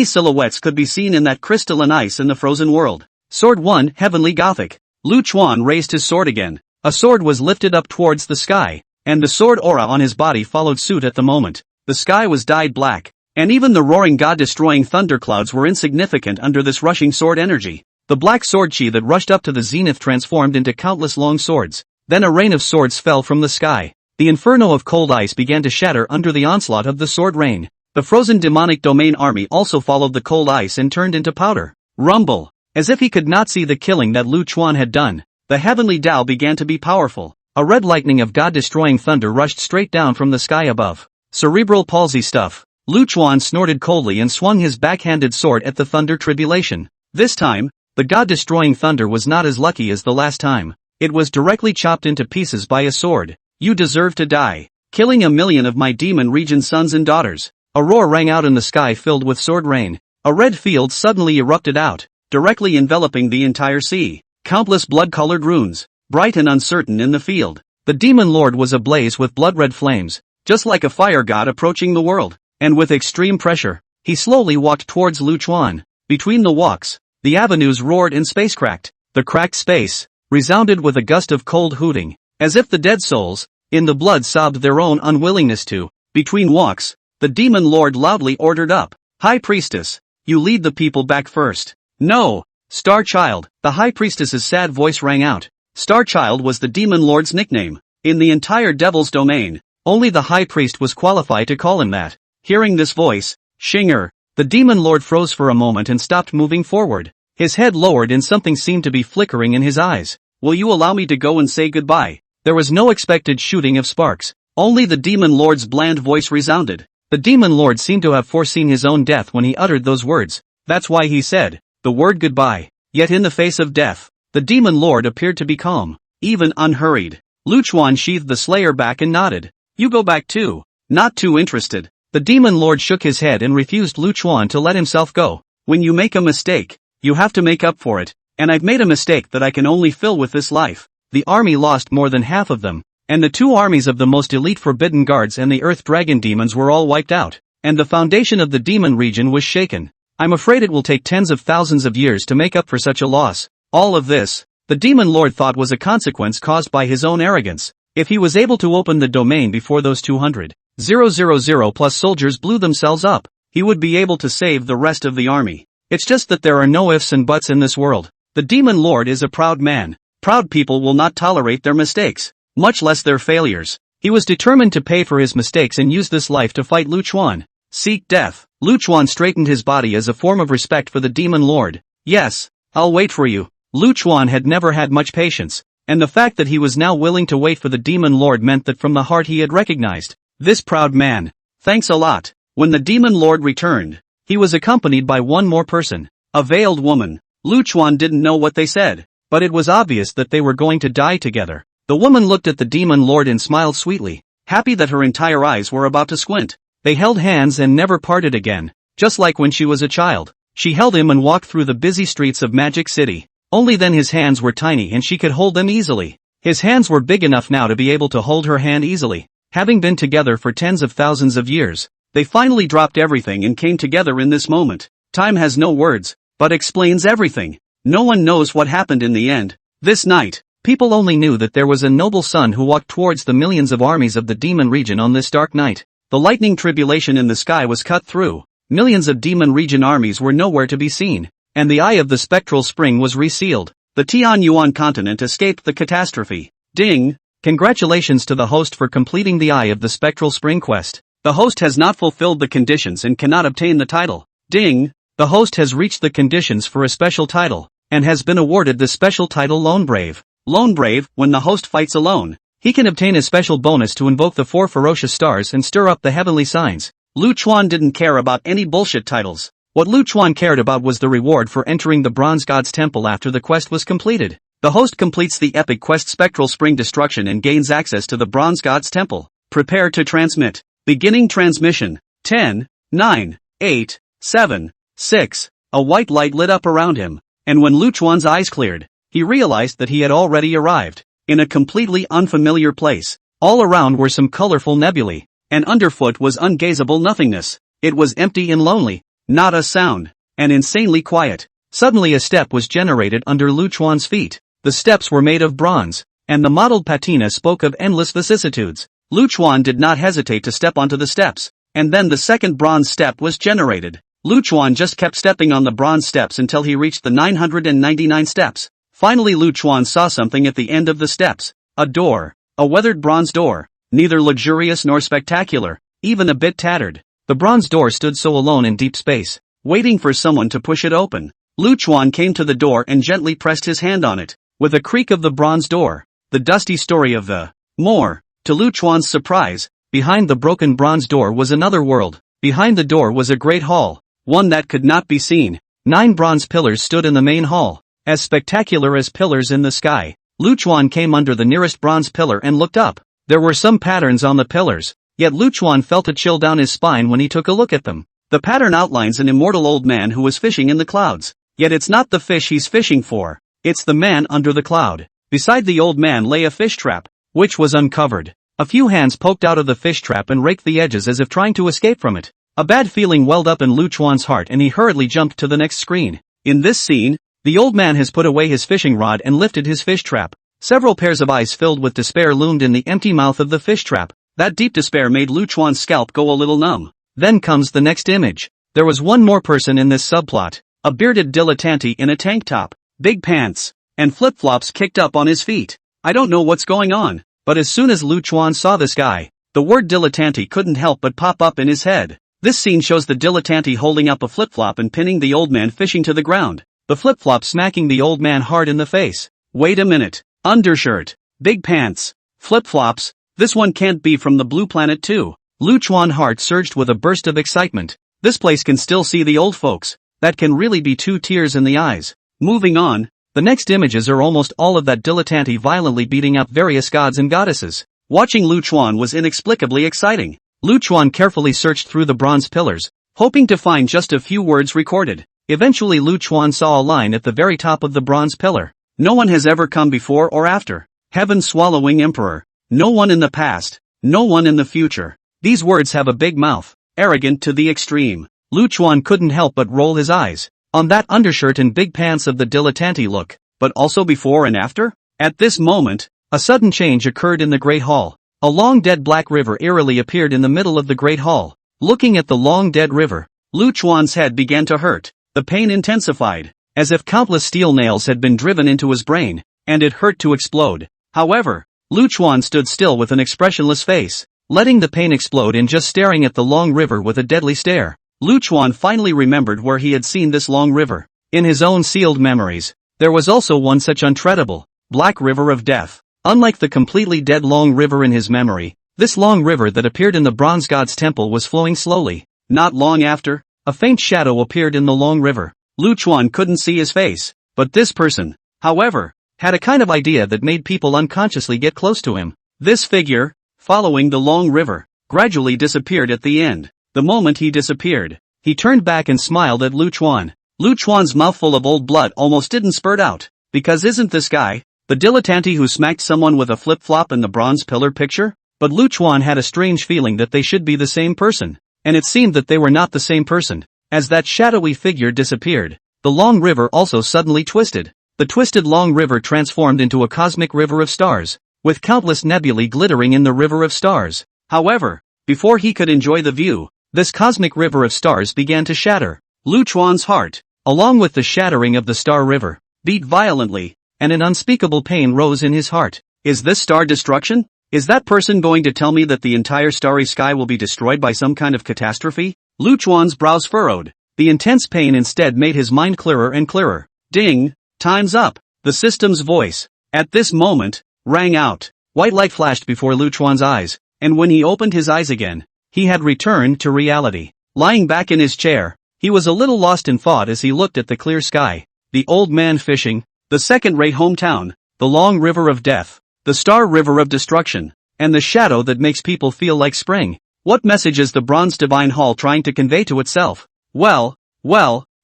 silhouettes could be seen in that crystalline ice in the frozen world. Sword 1, Heavenly Gothic. Lu Chuan raised his sword again. A sword was lifted up towards the sky, and the sword aura on his body followed suit at the moment. The sky was dyed black, and even the roaring god-destroying thunderclouds were insignificant under this rushing sword energy. The black sword chi that rushed up to the zenith transformed into countless long swords. Then a rain of swords fell from the sky. The inferno of cold ice began to shatter under the onslaught of the sword rain. The frozen demonic domain army also followed the cold ice and turned into powder. Rumble. As if he could not see the killing that Lu Chuan had done, the heavenly Tao began to be powerful. A red lightning of god-destroying thunder rushed straight down from the sky above. Cerebral palsy stuff. Lu Chuan snorted coldly and swung his backhanded sword at the thunder tribulation. This time, the god-destroying thunder was not as lucky as the last time. It was directly chopped into pieces by a sword. You deserve to die, killing 1,000,000 of my demon region sons and daughters. A roar rang out in the sky filled with sword rain. A red field suddenly erupted out, directly enveloping the entire sea. Countless blood-colored runes, bright and uncertain in the field. The demon lord was ablaze with blood-red flames, just like a fire god approaching the world. And with extreme pressure, he slowly walked towards Lu Chuan. Between the walks, the avenues roared and space cracked. The cracked space resounded with a gust of cold hooting, as if the dead souls, in the blood sobbed their own unwillingness to. Between walks, the demon lord loudly ordered up. High Priestess, you lead the people back first. No, Star Child, the High Priestess's sad voice rang out. Star Child was the demon lord's nickname. In the entire Devil's Domain, only the High Priest was qualified to call him that. Hearing this voice, Shinger, the demon lord froze for a moment and stopped moving forward. His head lowered and something seemed to be flickering in his eyes. Will you allow me to go and say goodbye? There was no expected shooting of sparks. Only the demon lord's bland voice resounded. The demon lord seemed to have foreseen his own death when he uttered those words. That's why he said the word goodbye. Yet in the face of death, the demon lord appeared to be calm, even unhurried. Lu Chuan sheathed the slayer back and nodded. You go back too. Not too interested. The demon lord shook his head and refused Lu Chuan to let himself go. When you make a mistake, you have to make up for it, and I've made a mistake that I can only fill with this life. the army lost more than half of them, and the two armies of the most elite Forbidden Guards and the Earth Dragon demons were all wiped out, and the foundation of the demon region was shaken. I'm afraid it will take tens of thousands of years to make up for such a loss. All of this, the demon lord thought was a consequence caused by his own arrogance. If he was able to open the domain before those 200,000 plus soldiers blew themselves up, he would be able to save the rest of the army. It's just that there are no ifs and buts in this world. The demon lord is a proud man. Proud people will not tolerate their mistakes, much less their failures. He was determined to pay for his mistakes and use this life to fight Lu Chuan. Seek death. Lu Chuan straightened his body as a form of respect for the demon lord. Yes, I'll wait for you. Lu Chuan had never had much patience, and the fact that he was now willing to wait for the demon lord meant that from the heart he had recognized this proud man. Thanks a lot. When the demon lord returned, he was accompanied by one more person, a veiled woman. Lu Chuan didn't know what they said, but it was obvious that they were going to die together. The woman looked at the demon lord and smiled sweetly, happy that her entire eyes were about to squint. They held hands and never parted again, just like when she was a child. She held him and walked through the busy streets of Magic City. Only then his hands were tiny and she could hold them easily. His hands were big enough now to be able to hold her hand easily. Having been together for tens of thousands of years, they finally dropped everything and came together in this moment. Time has no words, but explains everything. No one knows what happened in the end. This night, people only knew that there was a noble sun who walked towards the millions of armies of the demon region on this dark night. The lightning tribulation in the sky was cut through. Millions of demon region armies were nowhere to be seen, and the eye of the spectral spring was resealed. The Tianyuan continent escaped the catastrophe. Ding! Congratulations to the host for completing the eye of the spectral spring quest. The host has not fulfilled the conditions and cannot obtain the title. Ding! The host has reached the conditions for a special title, and has been awarded the special title Lone Brave. Lone Brave, when the host fights alone, he can obtain a special bonus to invoke the 4 ferocious stars and stir up the heavenly signs. Lu Chuan didn't care about any bullshit titles. What Lu Chuan cared about was the reward for entering the Bronze God's Temple after the quest was completed. The host completes the epic quest Spectral Spring Destruction and gains access to the Bronze God's Temple. Prepare to transmit. Beginning transmission. 10, 9, 8, 7, 6. A white light lit up around him, and when Lu Chuan's eyes cleared, he realized that he had already arrived in a completely unfamiliar place. All around were some colorful nebulae, and underfoot was ungazable nothingness. It was empty and lonely, not a sound, and insanely quiet. Suddenly a step was generated under Lu Chuan's feet. The steps were made of bronze, and the mottled patina spoke of endless vicissitudes. Lu Chuan did not hesitate to step onto the steps, and then the second bronze step was generated. Lu Chuan just kept stepping on the bronze steps until he reached the 999 steps. Finally Lu Chuan saw something at the end of the steps. A door. A weathered bronze door. Neither luxurious nor spectacular, even a bit tattered. The bronze door stood so alone in deep space, waiting for someone to push it open. Lu Chuan came to the door and gently pressed his hand on it. With a creak of the bronze door, the dusty story of the more. To Lu Chuan's surprise, behind the broken bronze door was another world. Behind the door was a great hall, one that could not be seen. 9 bronze pillars stood in the main hall, as spectacular as pillars in the sky. Lu Chuan came under the nearest bronze pillar and looked up. There were some patterns on the pillars, yet Lu Chuan felt a chill down his spine when he took a look at them. The pattern outlines an immortal old man who was fishing in the clouds. Yet it's not the fish he's fishing for, it's the man under the cloud. Beside the old man lay a fish trap, which was uncovered. A few hands poked out of the fish trap and raked the edges as if trying to escape from it. A bad feeling welled up in Lu Chuan's heart and he hurriedly jumped to the next screen. In this scene, the old man has put away his fishing rod and lifted his fish trap. Several pairs of eyes filled with despair loomed in the empty mouth of the fish trap. That deep despair made Lu Chuan's scalp go a little numb. Then comes the next image. There was one more person in this subplot. A bearded dilettante in a tank top, big pants, and flip-flops kicked up on his feet. I don't know what's going on, but as soon as Lu Chuan saw this guy, the word dilettante couldn't help but pop up in his head. This scene shows the dilettante holding up a flip-flop and pinning the old man fishing to the ground. The flip-flop smacking the old man hard in the face. Wait a minute. Undershirt, big pants, flip-flops, this one can't be from the blue planet too. Lu Chuan's heart surged with a burst of excitement. This place can still see the old folks. That can really be 2 tears in the eyes. Moving on, the next images are almost all of that dilettante violently beating up various gods and goddesses. Watching Lu Chuan was inexplicably exciting. Lu Chuan carefully searched through the bronze pillars, hoping to find just a few words recorded. Eventually Lu Chuan saw a line at the very top of the bronze pillar. No one has ever come before or after. heaven-swallowing emperor. No one in the past, no one in the future. These words have a big mouth, arrogant to the extreme. Lu Chuan couldn't help but roll his eyes. On that undershirt and big pants of the dilettante look, but also before and after? At this moment, a sudden change occurred in the Great Hall. A long dead black river eerily appeared in the middle of the Great Hall. Looking at the long dead river, Lu Chuan's head began to hurt. The pain intensified, as if countless steel nails had been driven into his brain, and it hurt to explode. However, Lu Chuan stood still with an expressionless face, letting the pain explode and just staring at the long river with a deadly stare. Lu Chuan finally remembered where he had seen this long river. In his own sealed memories, there was also one such untreadable, black river of death. Unlike the completely dead long river in his memory, this long river that appeared in the bronze god's temple was flowing slowly. Not long after, a faint shadow appeared in the long river. Lu Chuan couldn't see his face, but this person, however, had a kind of idea that made people unconsciously get close to him. This figure, following the long river, gradually disappeared at the end. The moment he disappeared, he turned back and smiled at Lu Chuan. Lu Chuan's mouthful of old blood almost didn't spurt out, because isn't this guy the dilettante who smacked someone with a flip-flop in the bronze pillar picture? But Lu Chuan had a strange feeling that they should be the same person, and it seemed that they were not the same person. As that shadowy figure disappeared, the long river also suddenly twisted. The twisted long river transformed into a cosmic river of stars, with countless nebulae glittering in the river of stars. However, before he could enjoy the view, this cosmic river of stars began to shatter. Lu Chuan's heart, along with the shattering of the star river, beat violently, and an unspeakable pain rose in his heart. Is this star destruction? Is that person going to tell me that the entire starry sky will be destroyed by some kind of catastrophe? Lu Chuan's brows furrowed. The intense pain instead made his mind clearer and clearer. Ding! Time's up! The system's voice, at this moment, rang out. White light flashed before Lu Chuan's eyes, and when he opened his eyes again, he had returned to reality. Lying back in his chair, he was a little lost in thought as he looked at the clear sky, the old man fishing, the second-rate hometown, the long river of death, the star river of destruction, and the shadow that makes people feel like spring. What message is the Bronze Divine Hall trying to convey to itself? Well,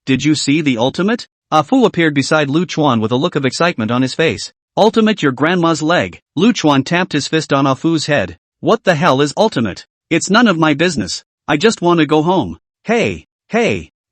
did you see the ultimate? Ah Fu appeared beside Lu Chuan with a look of excitement on his face. Ultimate your grandma's leg. Lu Chuan tapped his fist on Ah Fu's head. What the hell is ultimate? It's none of my business. I just want to go home. Hey,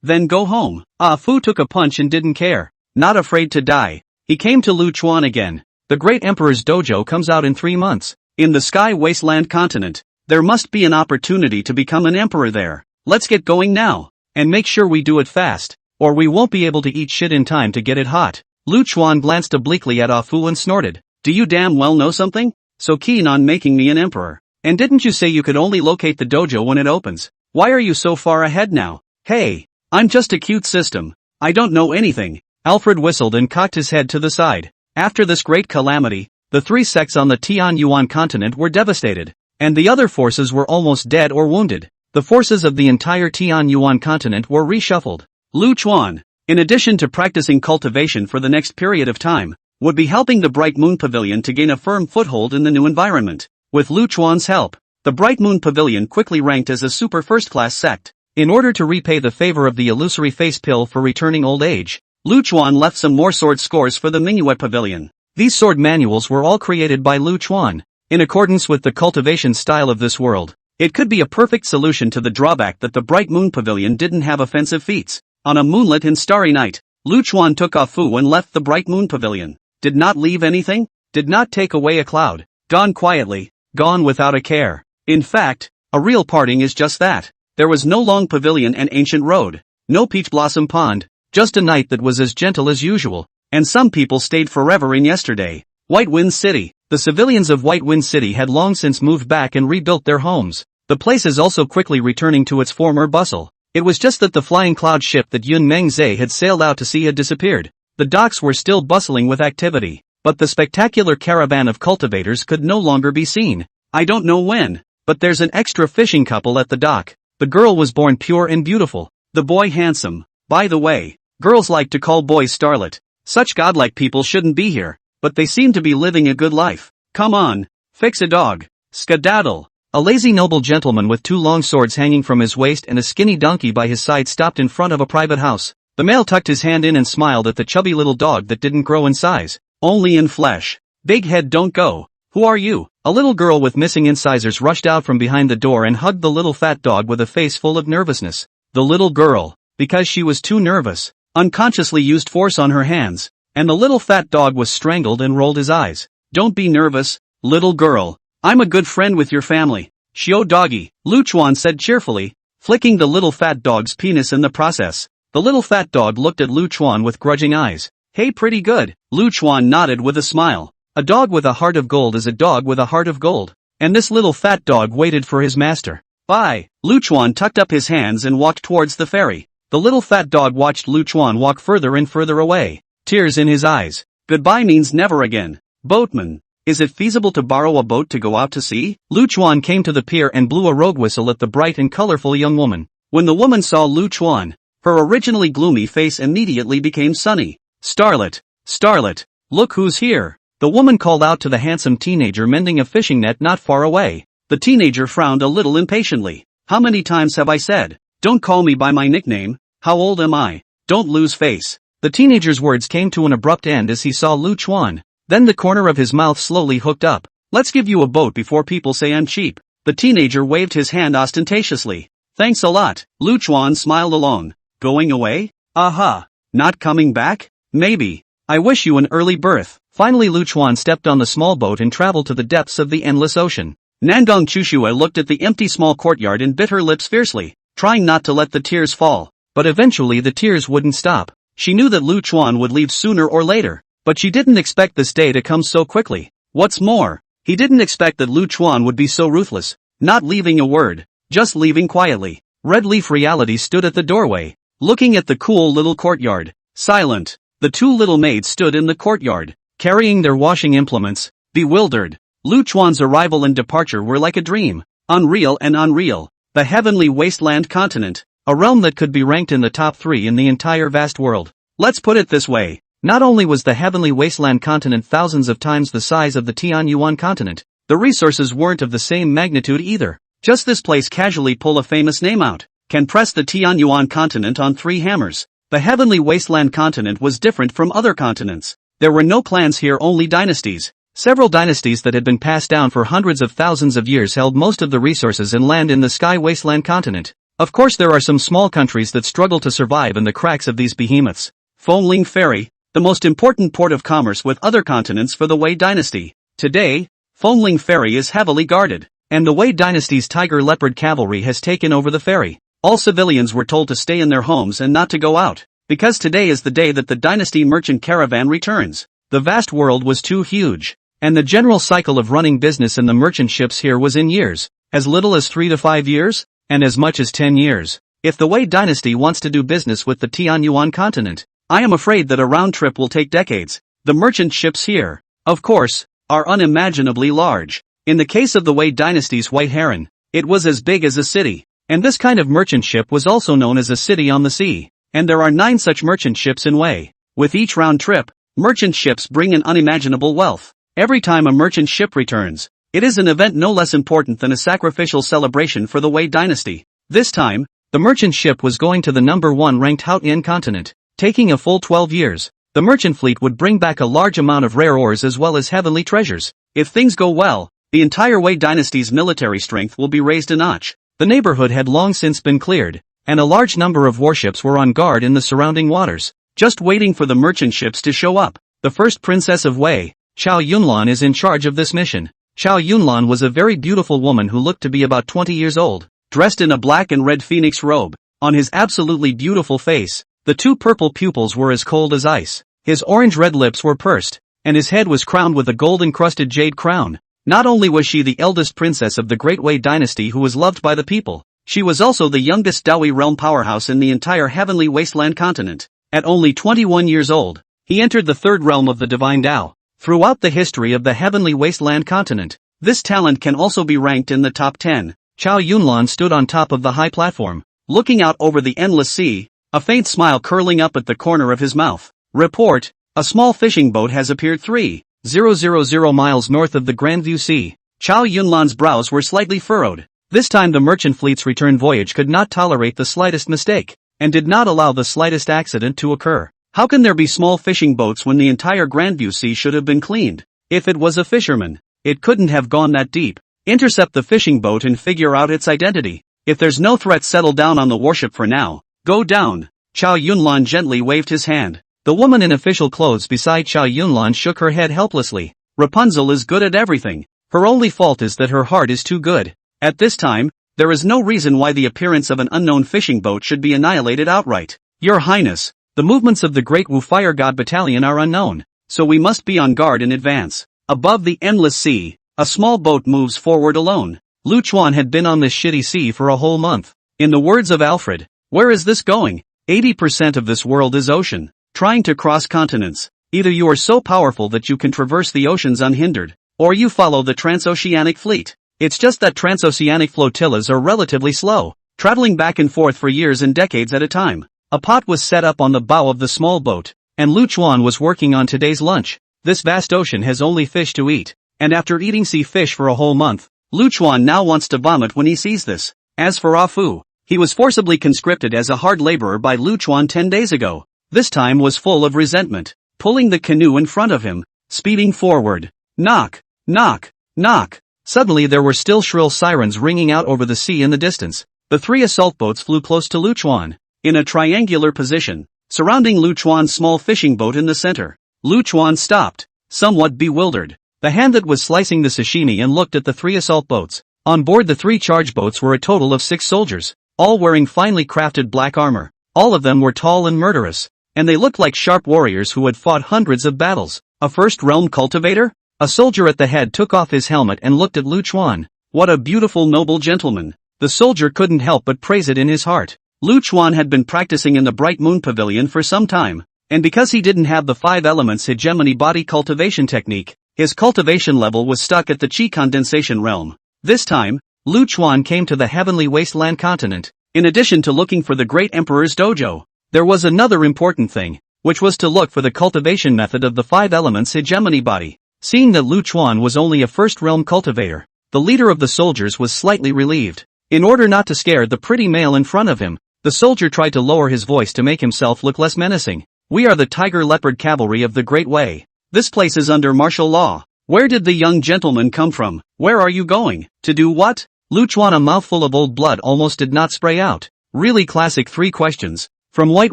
then go home. Ah Fu took a punch and didn't care. Not afraid to die. He came to Lu Chuan again. The great emperor's dojo comes out in 3 months. In the Sky Wasteland continent, there must be an opportunity to become an emperor there. Let's get going now. And make sure we do it fast, or we won't be able to eat shit in time to get it hot. Lu Chuan glanced obliquely at Ah Fu and snorted. Do you damn well know something? So keen on making me an emperor. And didn't you say you could only locate the dojo when it opens? Why are you so far ahead now? Hey, I'm just a cute system. I don't know anything. Alfred whistled and cocked his head to the side. After this great calamity, the 3 sects on the Tianyuan continent were devastated, and the other forces were almost dead or wounded. The forces of the entire Tianyuan continent were reshuffled. Lu Chuan, in addition to practicing cultivation for the next period of time, would be helping the Bright Moon Pavilion to gain a firm foothold in the new environment. With Lu Chuan's help, the Bright Moon Pavilion quickly ranked as a super first-class sect. In order to repay the favor of the illusory face pill for returning old age, Lu Chuan left some more sword scores for the manhwa Pavilion. These sword manuals were all created by Lu Chuan, in accordance with the cultivation style of this world. It could be a perfect solution to the drawback that the Bright Moon Pavilion didn't have offensive feats. On a moonlit and starry night, Lu Chuan took Ah Fu and left the Bright Moon Pavilion. Did not leave anything, did not take away a cloud. Gone quietly, gone without a care. In fact, a real parting is just that. There was no long pavilion and ancient road, no peach blossom pond, just a night that was as gentle as usual, and some people stayed forever in yesterday. White Wind City. The civilians of White Wind City had long since moved back and rebuilt their homes. The place is also quickly returning to its former bustle. It was just that the flying cloud ship that Yun Mengze had sailed out to sea had disappeared. The docks were still bustling with activity, but the spectacular caravan of cultivators could no longer be seen. I don't know when, but there's an extra fishing couple at the dock. The girl was born pure and beautiful, the boy handsome. By the way, girls like to call boys starlet. Such godlike people shouldn't be here, but they seem to be living a good life. Come on, fix a dog. Skedaddle. A lazy noble gentleman with 2 long swords hanging from his waist and a skinny donkey by his side stopped in front of a private house. The male tucked his hand in and smiled at the chubby little dog that didn't grow in size, only in flesh. Big head, don't go. Who are you? A little girl with missing incisors rushed out from behind the door and hugged the little fat dog with a face full of nervousness. The little girl, because she was too nervous, unconsciously used force on her hands, and the little fat dog was strangled and rolled his eyes. Don't be nervous, little girl. I'm a good friend with your family. Shio doggy, Lu Chuan said cheerfully, flicking the little fat dog's penis in the process. The little fat dog looked at Lu Chuan with grudging eyes. Hey, pretty good. Lu Chuan nodded with a smile. A dog with a heart of gold is a dog with a heart of gold. And this little fat dog waited for his master. Bye. Lu Chuan tucked up his hands and walked towards the ferry. The little fat dog watched Lu Chuan walk further and further away, tears in his eyes. Goodbye means never again. Boatman, is it feasible to borrow a boat to go out to sea? Lu Chuan came to the pier and blew a rogue whistle at the bright and colorful young woman. When the woman saw Lu Chuan, her originally gloomy face immediately became sunny. Starlet, Starlet, look who's here. The woman called out to the handsome teenager mending a fishing net not far away. The teenager frowned a little impatiently. How many times have I said, don't call me by my nickname? How old am I? Don't lose face. The teenager's words came to an abrupt end as he saw Lu Chuan. Then the corner of his mouth slowly hooked up. Let's give you a boat before people say I'm cheap. The teenager waved his hand ostentatiously. Thanks a lot. Lu Chuan smiled alone. Going away? Aha. Not coming back? Maybe. I wish you an early birth. Finally Lu Chuan stepped on the small boat and traveled to the depths of the endless ocean. Nangong Chushua looked at the empty small courtyard and bit her lips fiercely, trying not to let the tears fall. But eventually the tears wouldn't stop. She knew that Lu Chuan would leave sooner or later, but she didn't expect this day to come so quickly. What's more, he didn't expect that Lu Chuan would be so ruthless, not leaving a word, just leaving quietly. Red Leaf Reality stood at the doorway, looking at the cool little courtyard, silent. The two little maids stood in the courtyard, carrying their washing implements, bewildered. Lu Chuan's arrival and departure were like a dream, unreal and unreal. The heavenly wasteland continent, a realm that could be ranked in the top 3 in the entire vast world. Let's put it this way, not only was the heavenly wasteland continent thousands of times the size of the Tianyuan continent, the resources weren't of the same magnitude either. Just this place casually pull a famous name out, can press the Tianyuan continent on 3 hammers. The heavenly wasteland continent was different from other continents. There were no clans here, only dynasties. Several dynasties that had been passed down for hundreds of thousands of years held most of the resources and land in the sky wasteland continent. Of course there are some small countries that struggle to survive in the cracks of these behemoths. Fongling Ferry, the most important port of commerce with other continents for the Wei dynasty. Today, Fongling Ferry is heavily guarded, and the Wei dynasty's tiger leopard cavalry has taken over the ferry. All civilians were told to stay in their homes and not to go out, because today is the day that the dynasty merchant caravan returns. The vast world was too huge, and the general cycle of running business in the merchant ships here was in years, as little as 3 to 5 years, and as much as 10 years. If the Wei dynasty wants to do business with the Tianyuan continent, I am afraid that a round trip will take decades. The merchant ships here, of course, are unimaginably large. In the case of the Wei dynasty's White Heron, it was as big as a city. And this kind of merchant ship was also known as a city on the sea. And there are 9 such merchant ships in Wei. With each round trip, merchant ships bring in unimaginable wealth. Every time a merchant ship returns, it is an event no less important than a sacrificial celebration for the Wei dynasty. This time, the merchant ship was going to the number 1 ranked Haotian continent, taking a full 12 years. The merchant fleet would bring back a large amount of rare ores as well as heavenly treasures. If things go well, the entire Wei dynasty's military strength will be raised a notch. The neighborhood had long since been cleared, and a large number of warships were on guard in the surrounding waters, just waiting for the merchant ships to show up. The first princess of Wei, Xiao Yunlan, is in charge of this mission. Xiao Yunlan was a very beautiful woman who looked to be about 20 years old, dressed in a black and red phoenix robe. On his absolutely beautiful face, the 2 purple pupils were as cold as ice. His orange-red lips were pursed, and his head was crowned with a gold-encrusted jade crown. Not only was she the eldest princess of the Great Wei dynasty who was loved by the people, she was also the youngest Dawi realm powerhouse in the entire heavenly wasteland continent. At only 21 years old, he entered the 3rd realm of the divine Tao. Throughout the history of the heavenly wasteland continent, this talent can also be ranked in the top 10. Xiao Yunlan stood on top of the high platform, looking out over the endless sea, a faint smile curling up at the corner of his mouth. Report, a small fishing boat has appeared 3,000 miles north of the Grandview Sea. Xiao Yunlan's brows were slightly furrowed. This time the merchant fleet's return voyage could not tolerate the slightest mistake, and did not allow the slightest accident to occur. How can there be small fishing boats when the entire Grandview Sea should have been cleaned? If it was a fisherman, it couldn't have gone that deep. Intercept the fishing boat and figure out its identity. If there's no threat, settle down on the warship for now. Go down. Chow Yunlan gently waved his hand. The woman in official clothes beside Chow Yunlan shook her head helplessly. Rapunzel is good at everything. Her only fault is that her heart is too good. At this time, there is no reason why the appearance of an unknown fishing boat should be annihilated outright. Your Highness, the movements of the Great Wu Fire God Battalion are unknown, so we must be on guard in advance. Above the endless sea, a small boat moves forward alone. Lu Chuan had been on this shitty sea for a whole month. In the words of Alfred, where is this going? 80% of this world is ocean. Trying to cross continents. Either you are so powerful that you can traverse the oceans unhindered, or you follow the transoceanic fleet. It's just that transoceanic flotillas are relatively slow, traveling back and forth for years and decades at a time. A pot was set up on the bow of the small boat, and Lu Chuan was working on today's lunch. This vast ocean has only fish to eat, and after eating sea fish for a whole month, Lu Chuan now wants to vomit when he sees this. As for Ah Fu, he was forcibly conscripted as a hard laborer by Lu Chuan 10 days ago. This time was full of resentment, pulling the canoe in front of him, speeding forward. Knock, knock, knock. Suddenly there were still shrill sirens ringing out over the sea in the distance. The 3 assault boats flew close to Lu Chuan, in a triangular position, surrounding Lu Chuan's small fishing boat in the center. Lu Chuan stopped, somewhat bewildered. The hand that was slicing the sashimi and looked at the 3 assault boats. On board the 3 charge boats were a total of 6 soldiers, all wearing finely crafted black armor. All of them were tall and murderous, and they looked like sharp warriors who had fought hundreds of battles. A first realm cultivator? A soldier at the head took off his helmet and looked at Lu Chuan. What a beautiful noble gentleman. The soldier couldn't help but praise it in his heart. Lu Chuan had been practicing in the Bright Moon Pavilion for some time, and because he didn't have the 5 elements hegemony body cultivation technique, his cultivation level was stuck at the Qi condensation realm. This time, Lu Chuan came to the heavenly wasteland continent. In addition to looking for the great emperor's dojo, there was another important thing, which was to look for the cultivation method of the 5 elements hegemony body. Seeing that Lu Chuan was only a first-realm cultivator, the leader of the soldiers was slightly relieved. In order not to scare the pretty male in front of him, the soldier tried to lower his voice to make himself look less menacing. We are the Tiger Leopard Cavalry of the Great Way. This place is under martial law. Where did the young gentleman come from? Where are you going? To do what? Lu Chuan, a mouthful of old blood, almost did not spray out. Really classic 3 questions. From White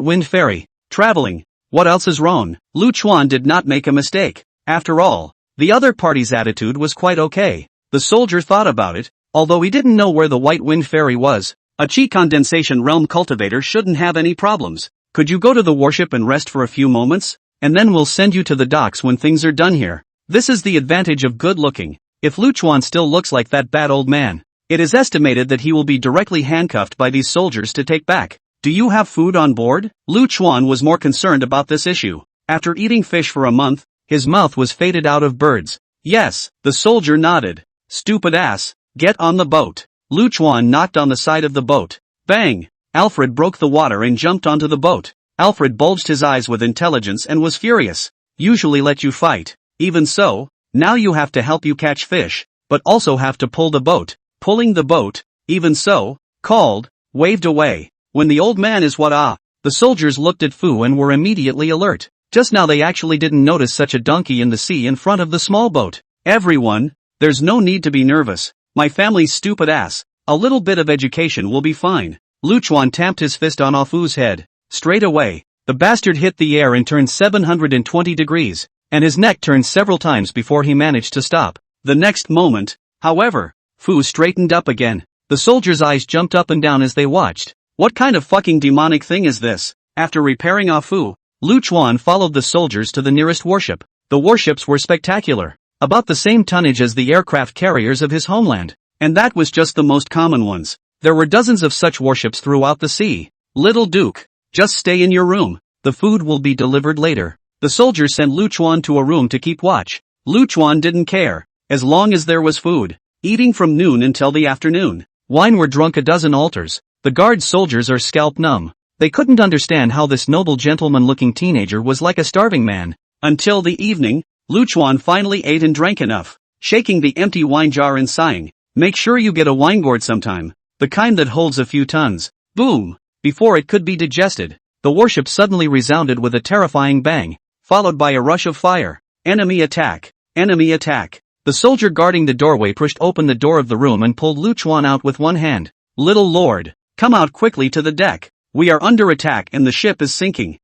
Wind Ferry. Traveling. What else is wrong? Lu Chuan did not make a mistake. After all, the other party's attitude was quite okay. The soldier thought about it, although he didn't know where the White Wind Ferry was. A Qi condensation realm cultivator shouldn't have any problems. Could you go to the warship and rest for a few moments? And then we'll send you to the docks when things are done here. This is the advantage of good looking. If Lu Chuan still looks like that bad old man, it is estimated that he will be directly handcuffed by these soldiers to take back. Do you have food on board? Lu Chuan was more concerned about this issue. After eating fish for a month, his mouth was faded out of birds. Yes, the soldier nodded. Stupid ass, get on the boat. Lu Chuan knocked on the side of the boat. Bang! Alfred broke the water and jumped onto the boat. Alfred bulged his eyes with intelligence and was furious. Usually let you fight. Even so, now you have to help you catch fish, but also have to pull the boat. Pulling the boat, even so, called, waved away. When the old man is what the soldiers looked at Fu and were immediately alert. Just now they actually didn't notice such a donkey in the sea in front of the small boat. Everyone, there's no need to be nervous. My family's stupid ass. A little bit of education will be fine. Lu Chuan tamped his fist on Ah Fu's head. Straight away, the bastard hit the air and turned 720 degrees, and his neck turned several times before he managed to stop. The next moment, however, Fu straightened up again. The soldiers' eyes jumped up and down as they watched. What kind of fucking demonic thing is this? After repairing Ah Fu, Lu Chuan followed the soldiers to the nearest warship. The warships were spectacular, about the same tonnage as the aircraft carriers of his homeland. And that was just the most common ones. There were dozens of such warships throughout the sea. Little Duke, just stay in your room. The food will be delivered later. The soldiers sent Lu Chuan to a room to keep watch. Lu Chuan didn't care, as long as there was food. Eating from noon until the afternoon. Wine were drunk a dozen altars. The guard soldiers are scalp numb. They couldn't understand how this noble gentleman-looking teenager was like a starving man. Until the evening, Lu Chuan finally ate and drank enough, shaking the empty wine jar and sighing. Make sure you get a wine gourd sometime. The kind that holds a few tons. Boom! Before it could be digested, the warship suddenly resounded with a terrifying bang, followed by a rush of fire. Enemy attack! Enemy attack. The soldier guarding the doorway pushed open the door of the room and pulled Lu Chuan out with one hand. Little lord, come out quickly to the deck. We are under attack and the ship is sinking.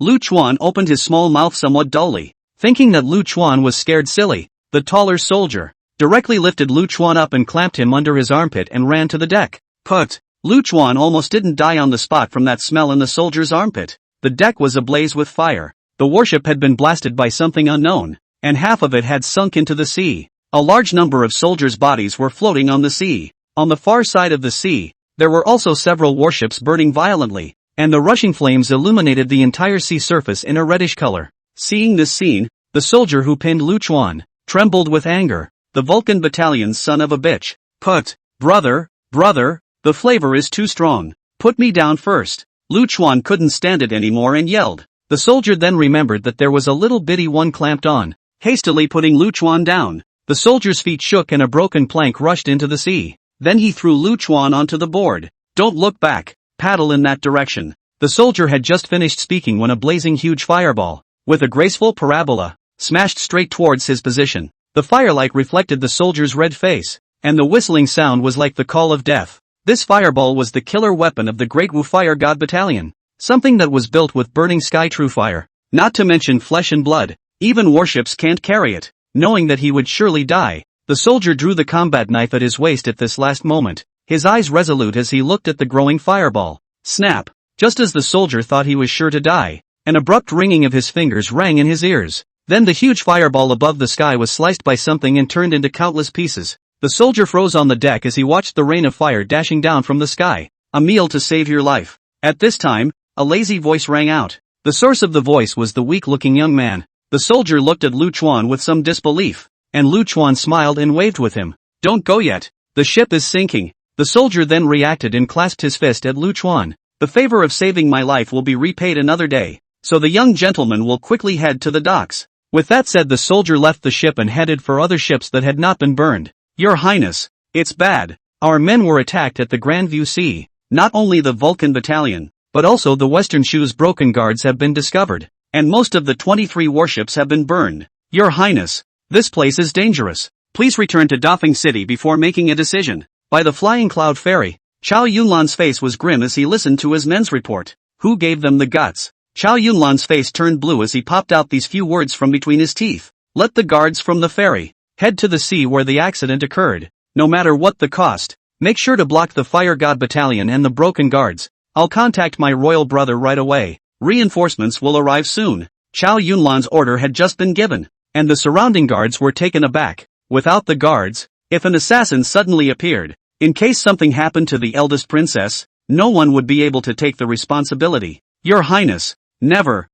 Lu Chuan opened his small mouth somewhat dully. Thinking that Lu Chuan was scared silly, the taller soldier directly lifted Lu Chuan up and clamped him under his armpit and ran to the deck. Put. Lu Chuan almost didn't die on the spot from that smell in the soldier's armpit. The deck was ablaze with fire. The warship had been blasted by something unknown, and half of it had sunk into the sea. A large number of soldiers' bodies were floating on the sea. On the far side of the sea, there were also several warships burning violently, and the rushing flames illuminated the entire sea surface in a reddish color. Seeing this scene, the soldier who pinned Lu Chuan trembled with anger. The Vulcan battalion's son of a bitch. Put. Brother, the flavor is too strong. Put me down first. Lu Chuan couldn't stand it anymore and yelled. The soldier then remembered that there was a little bitty one clamped on, hastily putting Lu Chuan down. The soldier's feet shook and a broken plank rushed into the sea. Then he threw Lu Chuan onto the board. Don't look back, paddle in that direction. The soldier had just finished speaking when a blazing huge fireball, with a graceful parabola, smashed straight towards his position. The firelight reflected the soldier's red face, and the whistling sound was like the call of death. This fireball was the killer weapon of the Great Wu Fire God Battalion, something that was built with burning sky true fire, not to mention flesh and blood. Even warships can't carry it. Knowing that he would surely die, the soldier drew the combat knife at his waist at this last moment, his eyes resolute as he looked at the growing fireball. Snap! Just as the soldier thought he was sure to die, an abrupt ringing of his fingers rang in his ears. Then the huge fireball above the sky was sliced by something and turned into countless pieces. The soldier froze on the deck as he watched the rain of fire dashing down from the sky. A meal to save your life. At this time, a lazy voice rang out. The source of the voice was the weak-looking young man. The soldier looked at Lu Chuan with some disbelief, and Lu Chuan smiled and waved with him. Don't go yet. The ship is sinking. The soldier then reacted and clasped his fist at Lu Chuan. The favor of saving my life will be repaid another day, so the young gentleman will quickly head to the docks. With that said, the soldier left the ship and headed for other ships that had not been burned. Your Highness, it's bad. Our men were attacked at the Grandview Sea. Not only the Vulcan battalion, but also the Western Shoe's broken guards have been discovered, and most of the 23 warships have been burned. Your Highness, this place is dangerous. Please return to Dafeng City before making a decision. By the Flying Cloud Ferry, Chow Yunlan's face was grim as he listened to his men's report. Who gave them the guts? Chow Yunlan's face turned blue as he popped out these few words from between his teeth. Let the guards from the ferry head to the sea where the accident occurred. No matter what the cost, make sure to block the Fire God Battalion and the broken guards. I'll contact my royal brother right away. Reinforcements will arrive soon. Chow Yunlan's order had just been given, and the surrounding guards were taken aback. Without the guards, if an assassin suddenly appeared, in case something happened to the eldest princess, no one would be able to take the responsibility. Your Highness, never.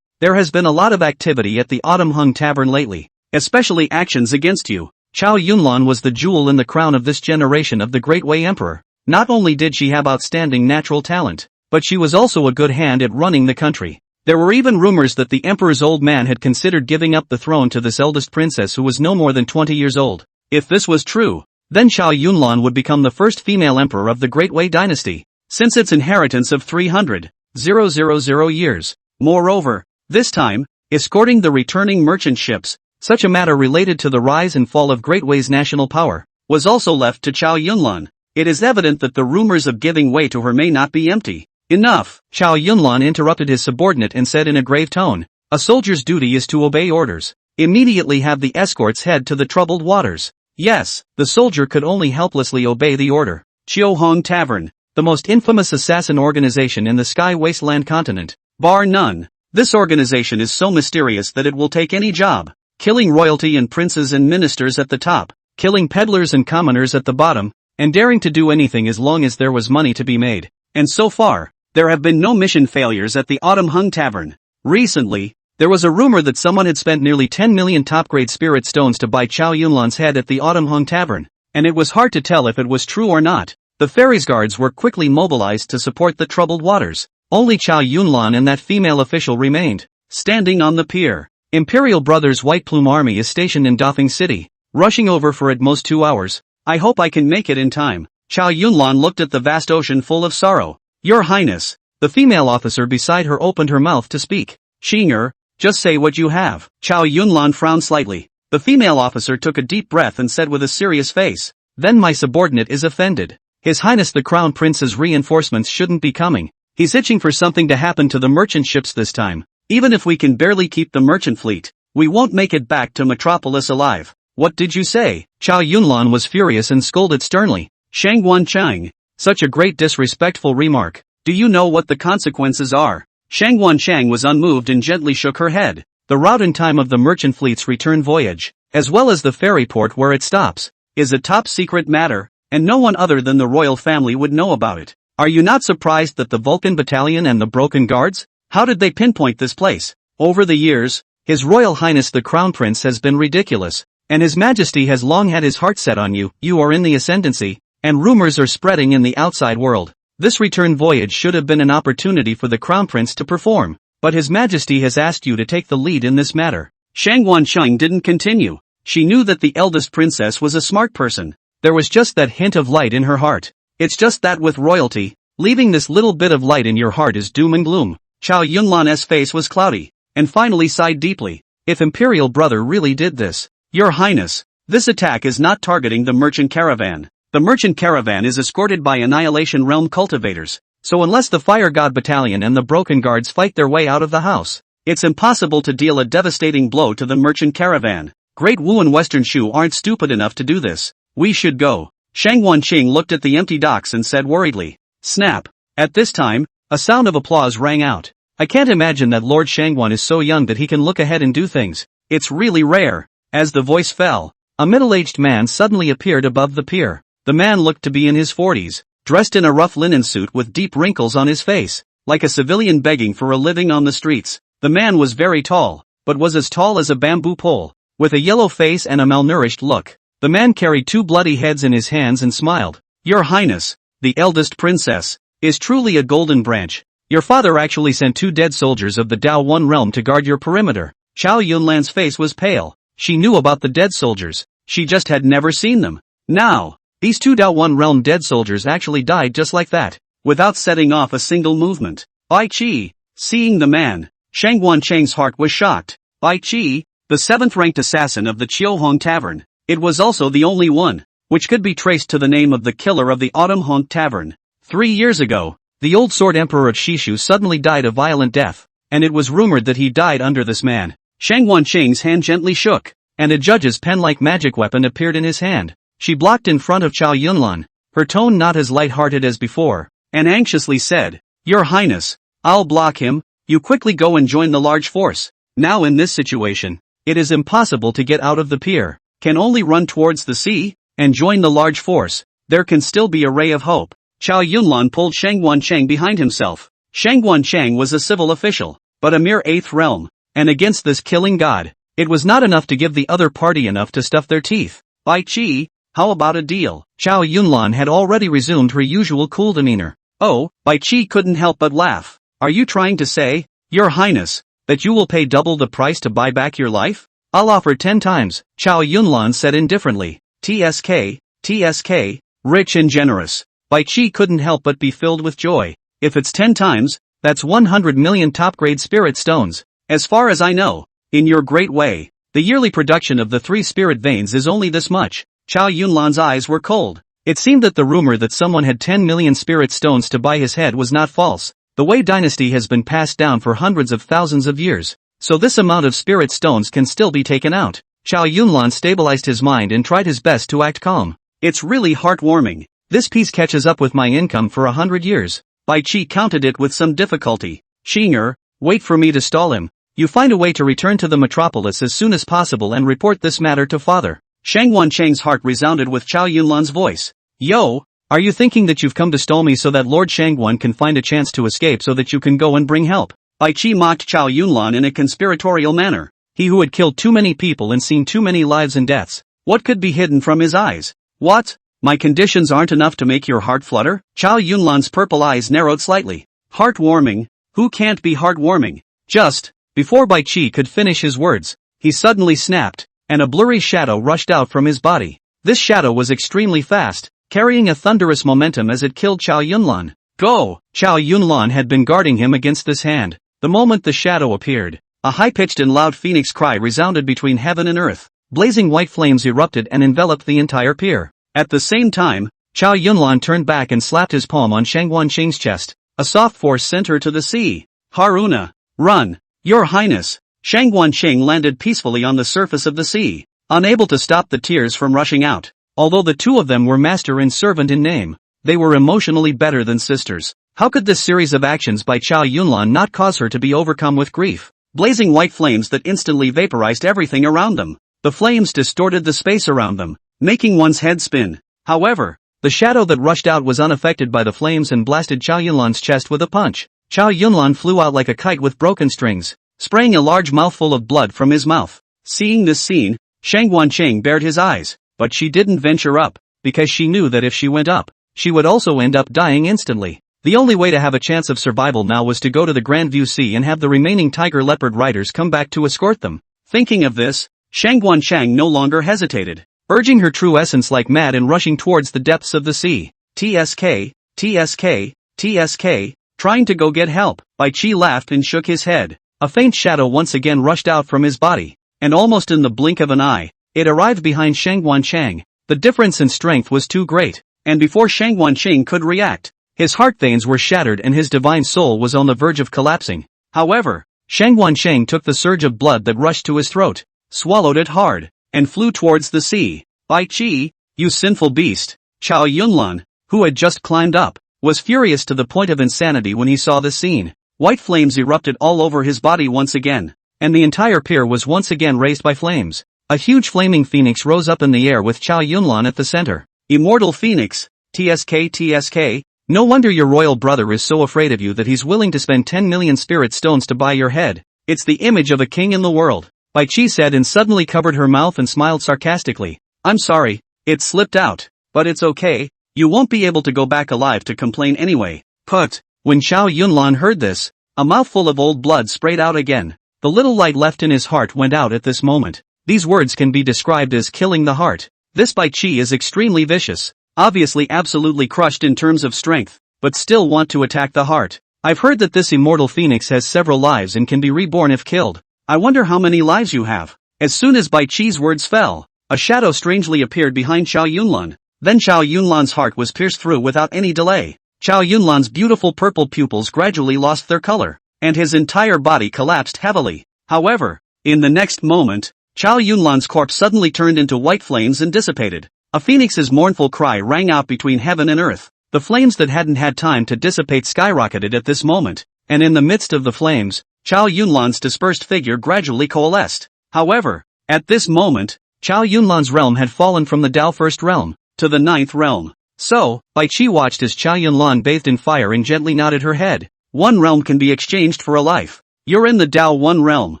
There has been a lot of activity at the Autumn Hung Tavern lately, especially actions against you. Chow Yunlan was the jewel in the crown of this generation of the Great Wei Emperor. Not only did she have outstanding natural talent, but she was also a good hand at running the country. There were even rumors that the emperor's old man had considered giving up the throne to this eldest princess who was no more than 20 years old. If this was true, then Chow Yunlan would become the first female emperor of the Great Wei dynasty, since its inheritance of 300,000 years. Moreover, this time, escorting the returning merchant ships, such a matter related to the rise and fall of Great Wei's national power, was also left to Chow Yunlan. It is evident that the rumors of giving way to her may not be empty. Enough! Chow Yunlan interrupted his subordinate and said in a grave tone, a soldier's duty is to obey orders. Immediately have the escorts head to the troubled waters. Yes, the soldier could only helplessly obey the order. Chiu Hong Tavern, the most infamous assassin organization in the Sky Wasteland continent. Bar none. This organization is so mysterious that it will take any job. Killing royalty and princes and ministers at the top, killing peddlers and commoners at the bottom, and daring to do anything as long as there was money to be made. And so far, there have been no mission failures at the Autumn Hung Tavern. Recently, there was a rumor that someone had spent nearly 10 million top-grade spirit stones to buy Chow Yunlan's head at the Autumn Hung Tavern, and it was hard to tell if it was true or not. The ferry's guards were quickly mobilized to support the troubled waters. Only Chow Yunlan and that female official remained, standing on the pier. Imperial Brothers' White Plume Army is stationed in Dafeng City, rushing over for at most 2 hours. I hope I can make it in time. Chow Yunlan looked at the vast ocean full of sorrow. Your Highness. The female officer beside her opened her mouth to speak. Xinger, just say what you have. Chow Yunlan frowned slightly. The female officer took a deep breath and said with a serious face, "Then my subordinate is offended. His Highness the Crown Prince's reinforcements shouldn't be coming. He's itching for something to happen to the merchant ships this time. Even if we can barely keep the merchant fleet, we won't make it back to Metropolis alive." "What did you say?" Chow Yunlan was furious and scolded sternly. "Shang Wancheng, such a great disrespectful remark. Do you know what the consequences are?" Shang Wancheng was unmoved and gently shook her head. "The route and time of the merchant fleet's return voyage, as well as the ferry port where it stops, is a top-secret matter, and no one other than the royal family would know about it. Are you not surprised that the Vulcan Battalion and the Broken Guards? How did they pinpoint this place? Over the years, His Royal Highness the Crown Prince has been ridiculous, and His Majesty has long had his heart set on you. You are in the ascendancy, and rumors are spreading in the outside world. This return voyage should have been an opportunity for the Crown Prince to perform, but His Majesty has asked you to take the lead in this matter." Shang Wancheng didn't continue. She knew that the eldest princess was a smart person. There was just that hint of light in her heart. It's just that with royalty, leaving this little bit of light in your heart is doom and gloom. Chow Yunlan's face was cloudy, and finally sighed deeply. "If Imperial Brother really did this, Your Highness, this attack is not targeting the merchant caravan. The merchant caravan is escorted by Annihilation Realm cultivators, so unless the Fire God Battalion and the Broken Guards fight their way out of the house, it's impossible to deal a devastating blow to the merchant caravan. Great Wu and Western Shu aren't stupid enough to do this. We should go." Shang Wanqing looked at the empty docks and said worriedly. Snap. At this time, a sound of applause rang out. "I can't imagine that Lord Shangwan is so young that he can look ahead and do things. It's really rare." As the voice fell, a middle-aged man suddenly appeared above the pier. The man looked to be in his 40s, dressed in a rough linen suit with deep wrinkles on his face, like a civilian begging for a living on the streets. The man was very tall, but was as tall as a bamboo pole, with a yellow face and a malnourished look. The man carried 2 bloody heads in his hands and smiled. "Your Highness, the eldest princess, is truly a golden branch. Your father actually sent 2 dead soldiers of the Dao One realm to guard your perimeter." Chow Yunlan's face was pale. She knew about the dead soldiers, she just had never seen them. Now, these 2 Dao One realm dead soldiers actually died just like that, without setting off a single movement. Bai Qi, seeing the man, Shang Wancheng's heart was shocked. Bai Qi, the 7th-ranked assassin of the Qiuhong Tavern. It was also the only one, which could be traced to the name of the killer of the Autumn Honk Tavern. 3 years ago, the old sword emperor of Shishu suddenly died a violent death, and it was rumored that he died under this man. Shang Wanqing's hand gently shook, and a judge's pen-like magic weapon appeared in his hand. She blocked in front of Chow Yunlan, her tone not as light-hearted as before, and anxiously said, "Your Highness, I'll block him, you quickly go and join the large force." Now in this situation, it is impossible to get out of the pier, can only run towards the sea, and join the large force. There can still be a ray of hope. Chow Yunlan pulled Shang Wancheng behind himself. Shang Wancheng was a civil official, but a mere 8th realm, and against this killing god, it was not enough to give the other party enough to stuff their teeth. "Bai Qi, how about a deal?" Chow Yunlan had already resumed her usual cool demeanor. "Oh," Bai Qi couldn't help but laugh. "Are you trying to say, Your Highness, that you will pay double the price to buy back your life?" "I'll offer 10 times, Chow Yunlan said indifferently. TSK, rich and generous. Bai Qi couldn't help but be filled with joy. If it's 10 times, that's 100 million top-grade spirit stones. As far as I know, in your great way, the yearly production of the 3 spirit veins is only this much." Chow Yunlan's eyes were cold. It seemed that the rumor that someone had 10 million spirit stones to buy his head was not false. The Wei dynasty has been passed down for hundreds of thousands of years, so this amount of spirit stones can still be taken out. Chow Yunlan stabilized his mind and tried his best to act calm. "It's really heartwarming. This piece catches up with my income for 100 years. Bai Qi counted it with some difficulty. "Xinger, wait for me to stall him. You find a way to return to the metropolis as soon as possible and report this matter to father." Shang Wancheng's heart resounded with Chow Yunlan's voice. "Yo, are you thinking that you've come to stall me so that Lord Shangwan can find a chance to escape so that you can go and bring help?" Bai Qi mocked Chow Yunlan in a conspiratorial manner. He who had killed too many people and seen too many lives and deaths. What could be hidden from his eyes? "What? My conditions aren't enough to make your heart flutter?" Chow Yunlan's purple eyes narrowed slightly. "Heartwarming? Who can't be heartwarming?" Just before Bai Qi could finish his words, he suddenly snapped, and a blurry shadow rushed out from his body. This shadow was extremely fast, carrying a thunderous momentum as it killed Chow Yunlan. "Go!" Chow Yunlan had been guarding him against this hand. The moment the shadow appeared, a high-pitched and loud phoenix cry resounded between heaven and earth. Blazing white flames erupted and enveloped the entire pier. At the same time, Chow Yunlan turned back and slapped his palm on Shang Wanqing's chest. A soft force sent her to the sea. Haruna, run! Your Highness! Shang Wanqing landed peacefully on the surface of the sea, unable to stop the tears from rushing out. Although the two of them were master and servant in name, they were emotionally better than sisters. How could this series of actions by Chow Yunlan not cause her to be overcome with grief? Blazing white flames that instantly vaporized everything around them. The flames distorted the space around them, making one's head spin. However, the shadow that rushed out was unaffected by the flames and blasted Chow Yunlan's chest with a punch. Chow Yunlan flew out like a kite with broken strings, spraying a large mouthful of blood from his mouth. Seeing this scene, Shang Wanqing bared his eyes, but she didn't venture up, because she knew that if she went up, she would also end up dying instantly. The only way to have a chance of survival now was to go to the Grandview Sea and have the remaining tiger leopard riders come back to escort them. Thinking of this, Shang Wanqing no longer hesitated, urging her true essence like mad and rushing towards the depths of the sea. TSK, TSK, TSK, trying to go get help. Bai Qi laughed and shook his head. A faint shadow once again rushed out from his body, and almost in the blink of an eye, it arrived behind Shang Wanqing. The difference in strength was too great, and before Shang Wanqing could react, his heart veins were shattered and his divine soul was on the verge of collapsing. However, Shang Wanqing took the surge of blood that rushed to his throat, swallowed it hard, and flew towards the sea. Bai Qi, you sinful beast! Chow Yunlan, who had just climbed up, was furious to the point of insanity when he saw the scene. White flames erupted all over his body once again, and the entire pier was once again raised by flames. A huge flaming phoenix rose up in the air with Chow Yunlan at the center. Immortal Phoenix, TSK TSK, no wonder your royal brother is so afraid of you that he's willing to spend 10 million spirit stones to buy your head. It's the image of a king in the world, Bai Qi said and suddenly covered her mouth and smiled sarcastically. I'm sorry, it slipped out, but it's okay, you won't be able to go back alive to complain anyway. Put. When Chow Yunlan heard this, a mouthful of old blood sprayed out again. The little light left in his heart went out at this moment. These words can be described as killing the heart. This Bai Qi is extremely vicious, obviously absolutely crushed in terms of strength, but still want to attack the heart. I've heard that this immortal phoenix has several lives and can be reborn if killed. I wonder how many lives you have. As soon as Bai Qi's words fell, a shadow strangely appeared behind Chow Yunlan. Then Chow Yunlan's heart was pierced through without any delay. Chow Yunlan's beautiful purple pupils gradually lost their color, and his entire body collapsed heavily. However, in the next moment, Chow Yunlan's corpse suddenly turned into white flames and dissipated. A phoenix's mournful cry rang out between heaven and earth. The flames that hadn't had time to dissipate skyrocketed at this moment, and in the midst of the flames, Chow Yunlan's dispersed figure gradually coalesced. However, at this moment, Chow Yunlan's realm had fallen from the Dao First Realm to the Ninth Realm. So, Bai Qi watched as Chow Yunlan bathed in fire and gently nodded her head. One realm can be exchanged for a life. You're in the Dao One realm.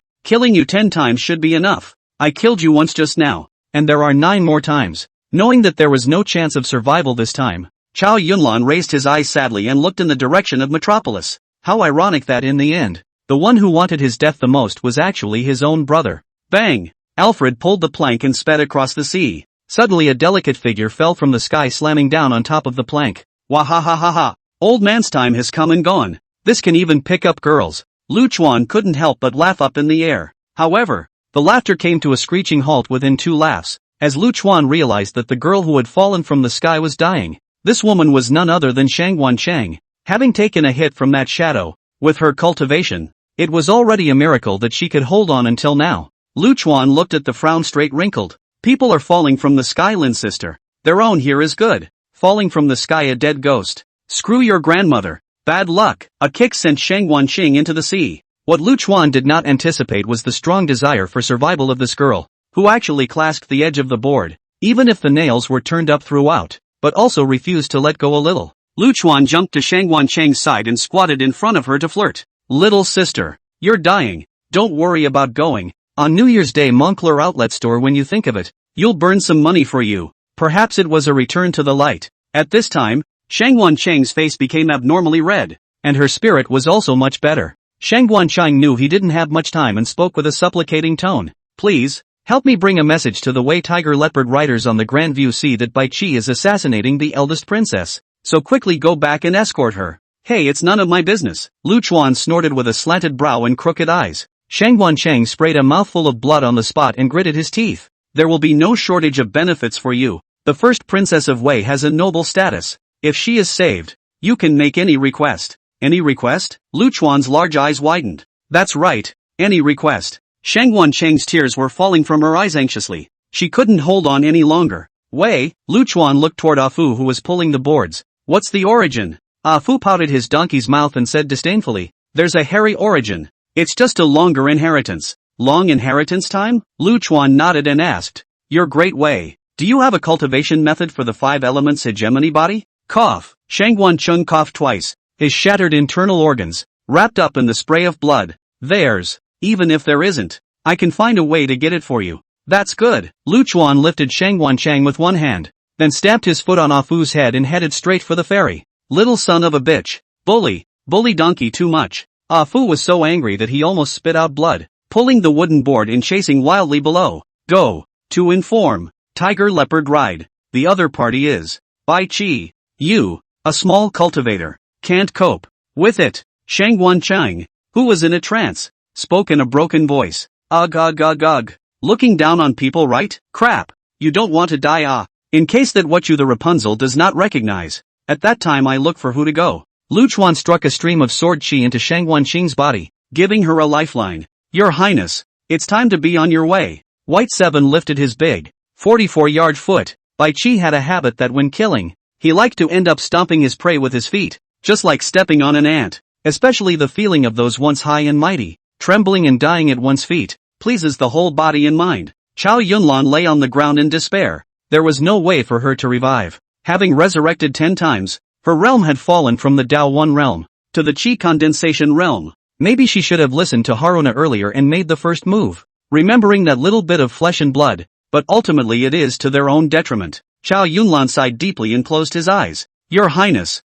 Killing you 10 times should be enough. I killed you once just now, and there are 9 more times. Knowing that there was no chance of survival this time, Chow Yunlan raised his eyes sadly and looked in the direction of Metropolis. How ironic that in the end, the one who wanted his death the most was actually his own brother. Bang! Alfred pulled the plank and sped across the sea. Suddenly a delicate figure fell from the sky slamming down on top of the plank. Wahahaha! Old man's time has come and gone. This can even pick up girls. Lu Chuan couldn't help but laugh up in the air. However, the laughter came to a screeching halt within 2 laughs, as Lu Chuan realized that the girl who had fallen from the sky was dying. This woman was none other than Shang Wanqing. Having taken a hit from that shadow, with her cultivation, it was already a miracle that she could hold on until now. Lu Chuan looked at the frown straight wrinkled. People are falling from the sky, Lin sister. Their own here is good. Falling from the sky a dead ghost. Screw your grandmother. Bad luck. A kick sent Shang Wanqing into the sea. What Lu Chuan did not anticipate was the strong desire for survival of this girl, who actually clasped the edge of the board, even if the nails were turned up throughout, but also refused to let go a little. Lu Chuan jumped to Shang Wanqing's side and squatted in front of her to flirt. Little sister, you're dying. Don't worry about going on New Year's Day Moncler outlet store. When you think of it, you'll burn some money for you. Perhaps it was a return to the light. At this time, Shang Wanqing's face became abnormally red, and her spirit was also much better. Shang Wanqing knew he didn't have much time and spoke with a supplicating tone. Please, help me bring a message to the Wei Tiger Leopard riders on the Grandview Sea that Bai Qi is assassinating the eldest princess. So quickly go back and escort her. Hey, it's none of my business. Lu Chuan snorted with a slanted brow and crooked eyes. Shang Wanqing sprayed a mouthful of blood on the spot and gritted his teeth. there will be no shortage of benefits for you. The first princess of Wei has a noble status. If she is saved, you can make any request. Any request? Lu Chuan's large eyes widened. That's right, any request. Shang Wancheng's tears were falling from her eyes anxiously. She couldn't hold on any longer. Wei, Lu Chuan looked toward Ah Fu who was pulling the boards. What's the origin? Ah Fu pouted his donkey's mouth and said disdainfully, there's a hairy origin. It's just a longer inheritance. Long inheritance time? Lu Chuan nodded and asked. Your great Wei, do you have a cultivation method for the 5 elements hegemony body? Cough. Shang Wancheng coughed twice, his shattered internal organs, wrapped up in the spray of blood. There's, even if there isn't, I can find a way to get it for you. That's good. Lu Chuan lifted Shang Wancheng with one hand, then stamped his foot on Ah Fu's head and headed straight for the ferry. Little son of a bitch. Bully donkey too much. Ah Fu was so angry that he almost spit out blood, pulling the wooden board and chasing wildly below. Go. To inform. Tiger leopard ride. The other party is. Bai Qi. You, a small cultivator, can't cope with it. Shang Wancheng, who was in a trance, spoke in a broken voice. Ugh. Looking down on people, right? Crap. You don't want to die, ah. In case that what you the Rapunzel does not recognize. At that time I look for who to go. Lu Chuan struck a stream of sword chi into Shang Wancheng's body, giving her a lifeline. Your Highness, it's time to be on your way. White Seven lifted his big, 44-yard foot. Bai Qi had a habit that when killing, he liked to end up stomping his prey with his feet, just like stepping on an ant. Especially the feeling of those once high and mighty, trembling and dying at one's feet, pleases the whole body and mind. Chow Yunlan lay on the ground in despair. There was no way for her to revive. Having resurrected 10 times, her realm had fallen from the Dao 1 realm to the Qi condensation realm. Maybe she should have listened to Haruna earlier and made the first move, remembering that little bit of flesh and blood, but ultimately it is to their own detriment. Chow Yunlan sighed deeply and closed his eyes. Your Highness,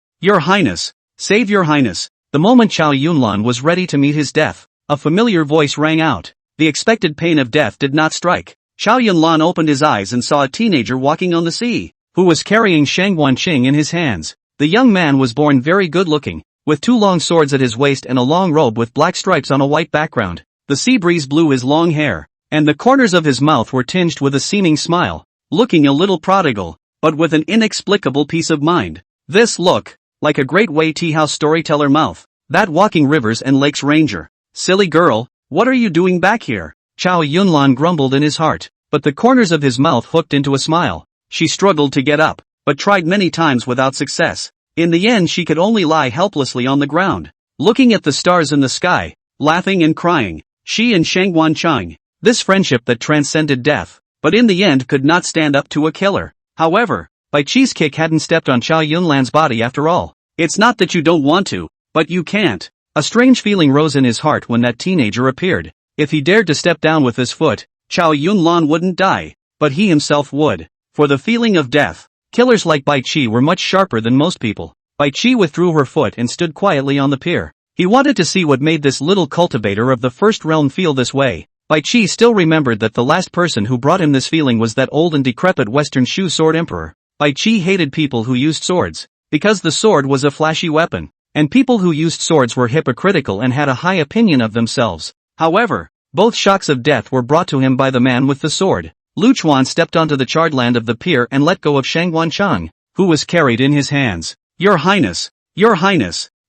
save your Highness. The moment Chow Yunlan was ready to meet his death, a familiar voice rang out. The expected pain of death did not strike. Chow Yunlan opened his eyes and saw a teenager walking on the sea, who was carrying Shang Wancheng in his hands. The young man was born very good-looking, with 2 long swords at his waist and a long robe with black stripes on a white background. The sea breeze blew his long hair, and the corners of his mouth were tinged with a seeming smile, looking a little prodigal, but with an inexplicable peace of mind. This look, like a great Wei tea house storyteller mouth, that walking rivers and lakes ranger. Silly girl, what are you doing back here? Chow Yunlan grumbled in his heart, but the corners of his mouth hooked into a smile. She struggled to get up, but tried many times without success. In the end she could only lie helplessly on the ground, looking at the stars in the sky, laughing and crying. She and Shang Wancheng, this friendship that transcended death, but in the end could not stand up to a killer. However, Bai Qi's kick hadn't stepped on Chow Yunlan's body after all. It's not that you don't want to, but you can't. A strange feeling rose in his heart when that teenager appeared. If he dared to step down with his foot, Chow Yunlan wouldn't die, but he himself would. For the feeling of death, killers like Bai Qi were much sharper than most people. Bai Qi withdrew her foot and stood quietly on the pier. He wanted to see what made this little cultivator of the first realm feel this way. Bai Qi still remembered that the last person who brought him this feeling was that old and decrepit Western Shu sword emperor. Bai Qi hated people who used swords, because the sword was a flashy weapon, and people who used swords were hypocritical and had a high opinion of themselves. However, both shocks of death were brought to him by the man with the sword. Lu Chuan stepped onto the charred land of the pier and let go of Shang Wancheng, who was carried in his hands. Your Highness!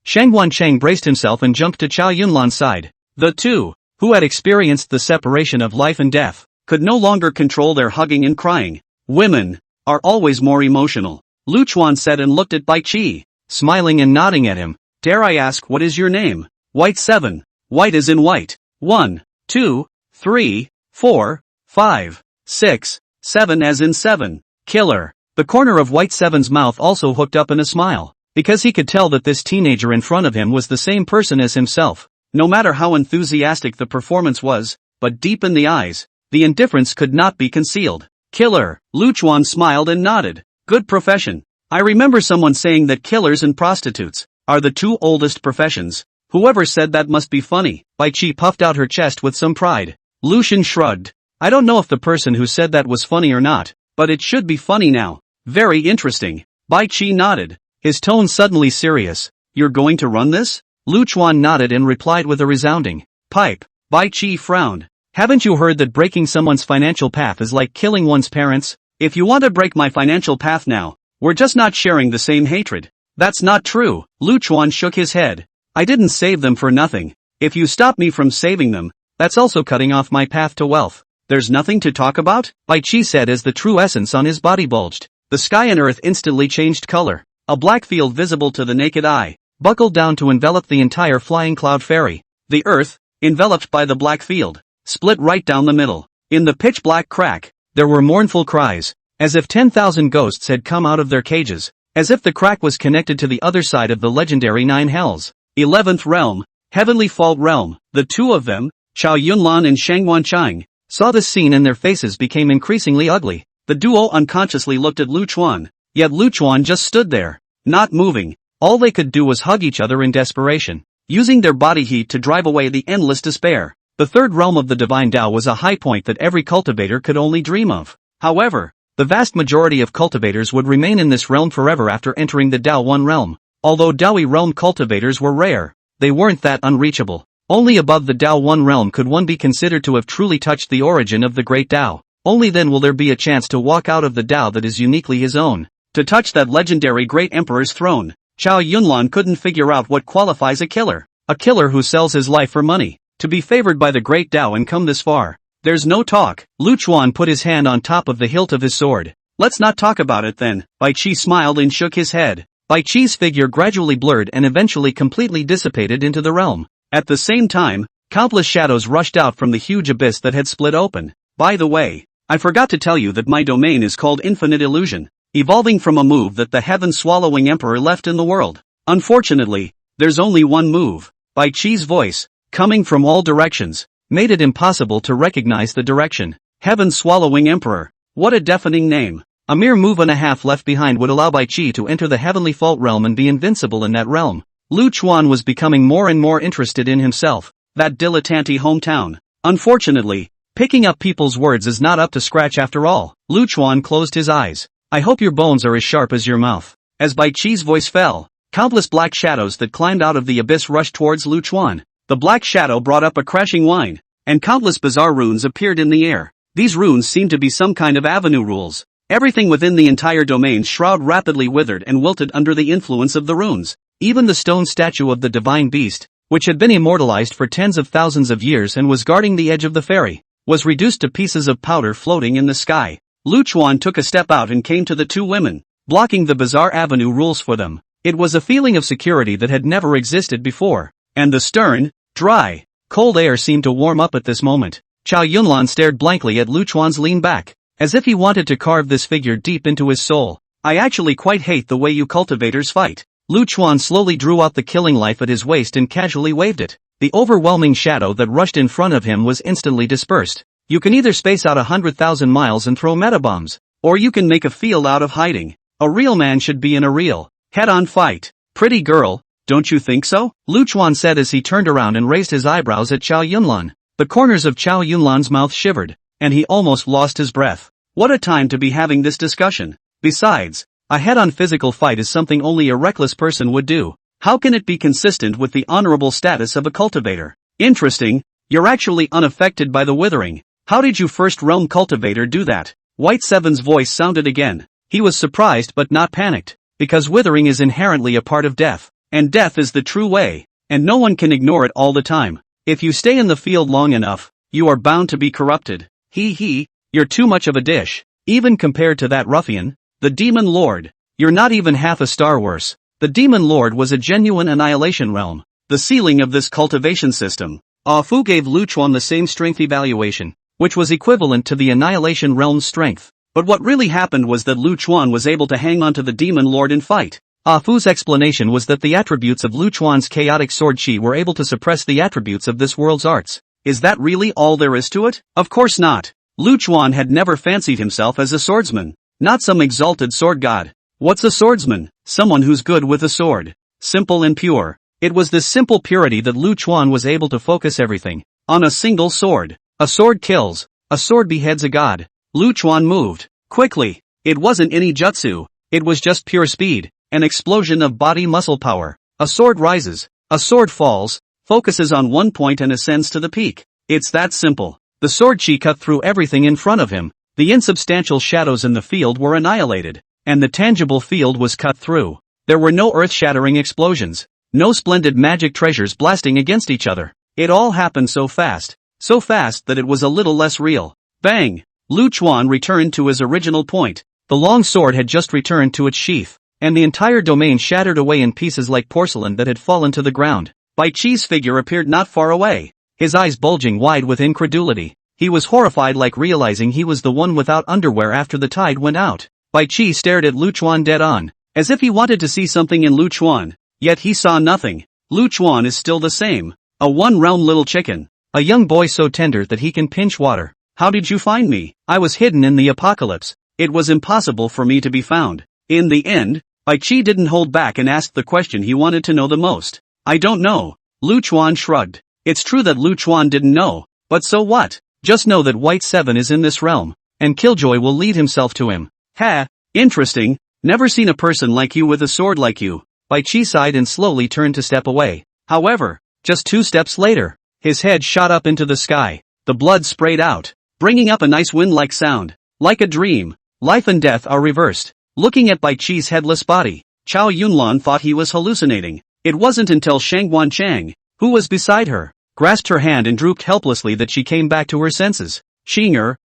Shang Wancheng braced himself and jumped to Chow Yunlan's side. The two, who had experienced the separation of life and death, could no longer control their hugging and crying. Women are always more emotional, Lu Chuan said and looked at Bai Qi, smiling and nodding at him. Dare I ask what is your name? White 7. White as in white. 1, 2, 3, 4, 5, 6, 7 as in 7. Killer. The corner of White 7's mouth also hooked up in a smile, because he could tell that this teenager in front of him was the same person as himself. No matter how enthusiastic the performance was, but deep in the eyes, the indifference could not be concealed. Killer. Lu Chuan smiled and nodded. Good profession. I remember someone saying that killers and prostitutes are the 2 oldest professions. Whoever said that must be funny. Bai Qi puffed out her chest with some pride. Lu Shen shrugged. I don't know if the person who said that was funny or not, but it should be funny now. Very interesting. Bai Qi nodded, his tone suddenly serious. You're going to run this? Lu Chuan nodded and replied with a resounding pipe. Bai Qi frowned. Haven't you heard that breaking someone's financial path is like killing one's parents? If you want to break my financial path now, we're just not sharing the same hatred. That's not true. Lu Chuan shook his head. I didn't save them for nothing. If you stop me from saving them, that's also cutting off my path to wealth. There's nothing to talk about? Bai Qi said as the true essence on his body bulged. The sky and earth instantly changed color. A black field visible to the naked eye buckled down to envelop the entire flying cloud fairy. The earth, enveloped by the black field, split right down the middle. In the pitch black crack, there were mournful cries, as if 10,000 ghosts had come out of their cages, as if the crack was connected to the other side of the legendary 9 hells. 11th realm, Heavenly Fault Realm. The two of them, Chao Yunlan and Shang Wanchang, saw this scene and their faces became increasingly ugly. The duo unconsciously looked at Lu Chuan, yet Lu Chuan just stood there, not moving. All they could do was hug each other in desperation, using their body heat to drive away the endless despair. The third realm of the divine Tao was a high point that every cultivator could only dream of. However, the vast majority of cultivators would remain in this realm forever after entering the Tao 1 realm. Although Taoyi realm cultivators were rare, they weren't that unreachable. Only above the Tao 1 realm could one be considered to have truly touched the origin of the great Tao. Only then will there be a chance to walk out of the Tao that is uniquely his own. To touch that legendary great emperor's throne, Chao Yunlan couldn't figure out what qualifies a killer. A killer who sells his life for money. To be favored by the great Tao and come this far, there's no talk. Lu Chuan put his hand on top of the hilt of his sword. Let's not talk about it then. Bai Qi smiled and shook his head. Bai Qi's figure gradually blurred and eventually completely dissipated into the realm. At the same time, countless shadows rushed out from the huge abyss that had split open. By the way, I forgot to tell you that my domain is called Infinite Illusion, evolving from a move that the heaven-swallowing emperor left in the world. Unfortunately, there's only one move. Bai Qi's voice, coming from all directions, made it impossible to recognize the direction. Heaven-swallowing emperor. What a deafening name. A mere move and a half left behind would allow Bai Qi to enter the Heavenly Fault realm and be invincible in that realm. Lu Chuan was becoming more and more interested in himself, that dilettante hometown. Unfortunately, picking up people's words is not up to scratch after all. Lu Chuan closed his eyes. I hope your bones are as sharp as your mouth. As Bai Qi's voice fell, countless black shadows that climbed out of the abyss rushed towards Lu Chuan. The black shadow brought up a crashing whine, and countless bizarre runes appeared in the air. These runes seemed to be some kind of avenue rules. Everything within the entire domain's shroud rapidly withered and wilted under the influence of the runes. Even the stone statue of the divine beast, which had been immortalized for tens of thousands of years and was guarding the edge of the ferry, was reduced to pieces of powder floating in the sky. Lu Chuan took a step out and came to the two women, blocking the bizarre avenue rules for them. It was a feeling of security that had never existed before, and the stern, dry, cold air seemed to warm up at this moment. Chao Yunlan stared blankly at Lu Chuan's lean back, as if he wanted to carve this figure deep into his soul. I actually quite hate the way you cultivators fight. Lu Chuan slowly drew out the killing knife at his waist and casually waved it. The overwhelming shadow that rushed in front of him was instantly dispersed. You can either space out 100,000 miles and throw metabombs, or you can make a field out of hiding. A real man should be in a real, head-on fight. Pretty girl, don't you think so? Lu Chuan said as he turned around and raised his eyebrows at Chao Yunlan. The corners of Chao Yunlan's mouth shivered, and he almost lost his breath. What a time to be having this discussion. Besides, a head-on physical fight is something only a reckless person would do. How can it be consistent with the honorable status of a cultivator? Interesting, you're actually unaffected by the withering. How did you first realm cultivator do that? White Seven's voice sounded again. He was surprised but not panicked, because withering is inherently a part of death, and death is the true way, and no one can ignore it all the time. If you stay in the field long enough, you are bound to be corrupted. You're too much of a dish. Even compared to that ruffian, the Demon Lord, you're not even half a star worse. The Demon Lord was a genuine annihilation realm. The ceiling of this cultivation system. Ah Fu gave Lu Chuan the same strength evaluation, which was equivalent to the annihilation realm's strength. But what really happened was that Lu Chuan was able to hang on to the Demon Lord and fight. Ah Fu's explanation was that the attributes of Lu Chuan's chaotic sword chi were able to suppress the attributes of this world's arts. Is that really all there is to it? Of course not. Lu Chuan had never fancied himself as a swordsman, not some exalted sword god. What's a swordsman? Someone who's good with a sword. Simple and pure. It was this simple purity that Lu Chuan was able to focus everything on a single sword. A sword kills, a sword beheads a god. Lu Chuan moved quickly. It wasn't any jutsu, it was just pure speed. An explosion of body muscle power. A sword rises, a sword falls, focuses on one point and ascends to the peak. It's that simple. The The sword chi cut through everything in front of him. The insubstantial shadows in the field were annihilated, and the tangible field was cut through. There were no earth-shattering explosions, no splendid magic treasures blasting against each other. It all happened so fast that it was a little less real. Bang! Lu Chuan returned to his original point. The long sword had just returned to its sheath, and the entire domain shattered away in pieces like porcelain that had fallen to the ground. Bai Chi's figure appeared not far away, his eyes bulging wide with incredulity. He was horrified, like realizing he was the one without underwear after the tide went out. Bai Chi stared at Lu Chuan dead on, as if he wanted to see something in Lu Chuan, yet he saw nothing. Lu Chuan is still the same, a one-round little chicken, a young boy so tender that he can pinch water. How did you find me? I was hidden in the apocalypse. It was impossible for me to be found. In the end, Bai Chi didn't hold back and asked the question he wanted to know the most. I don't know. Lu Chuan shrugged. It's true that Lu Chuan didn't know, but so what? Just know that White 7 is in this realm, and Killjoy will lead himself to him. Ha! Interesting. Never seen a person like you with a sword like you. Bai Chi sighed and slowly turned to step away. However, just 2 steps later, his head shot up into the sky. The blood sprayed out, bringing up a nice wind-like sound. Like a dream, life and death are reversed. Looking at Bai Chi's headless body, Chow Yunlan thought he was hallucinating. It wasn't until Shangguan Chang, who was beside her, grasped her hand and drooped helplessly that she came back to her senses. Xinger.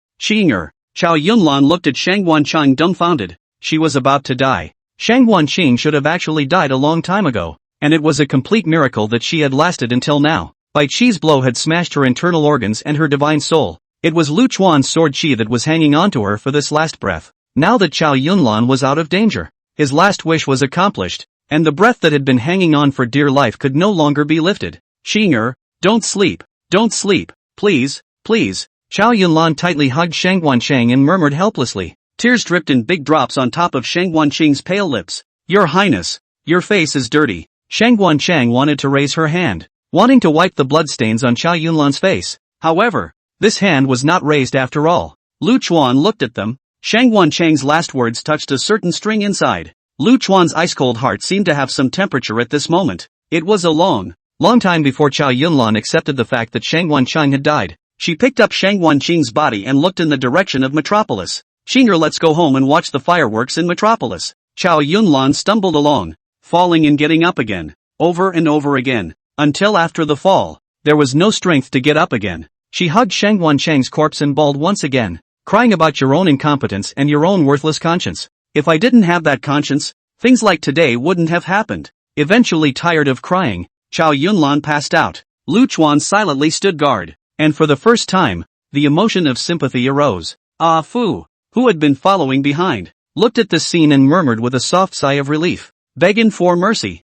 Chow Yunlan looked at Shangguan Chang dumbfounded. She was about to die. Shangguan Ching should have actually died a long time ago, and it was a complete miracle that she had lasted until now. Bai Chi's blow had smashed her internal organs and her divine soul. It was Lu Chuan's sword chi that was hanging onto her for this last breath. Now that Chow Yunlan was out of danger, his last wish was accomplished, and the breath that had been hanging on for dear life could no longer be lifted. Xinger, don't sleep, please. Chow Yunlan tightly hugged Shangguan Chang and murmured helplessly. Tears dripped in big drops on top of Shangguan Chang's pale lips. Your Highness, your face is dirty. Shangguan Chang wanted to raise her hand, wanting to wipe the bloodstains on Chow Yunlan's face. However, this hand was not raised after all. Lu Chuan looked at them. Shangguan Chang's last words touched a certain string inside. Lu Chuan's ice-cold heart seemed to have some temperature at this moment. It was a long time before Chow Yunlan accepted the fact that Shangguan Chang had died. She picked up Shangguan Chang's body and looked in the direction of Metropolis. Xinger, let's go home and watch the fireworks in Metropolis. Chow Yunlan stumbled along, falling and getting up again, over and over again, until after the fall, there was no strength to get up again. She hugged Shangguan Chang's corpse and bawled once again, crying about your own incompetence and your own worthless conscience. If I didn't have that conscience, things like today wouldn't have happened. Eventually tired of crying, Chow Yunlan passed out. Lu Chuan silently stood guard, and for the first time, the emotion of sympathy arose. Ah Fu, who had been following behind, looked at this scene and murmured with a soft sigh of relief. Begging for mercy.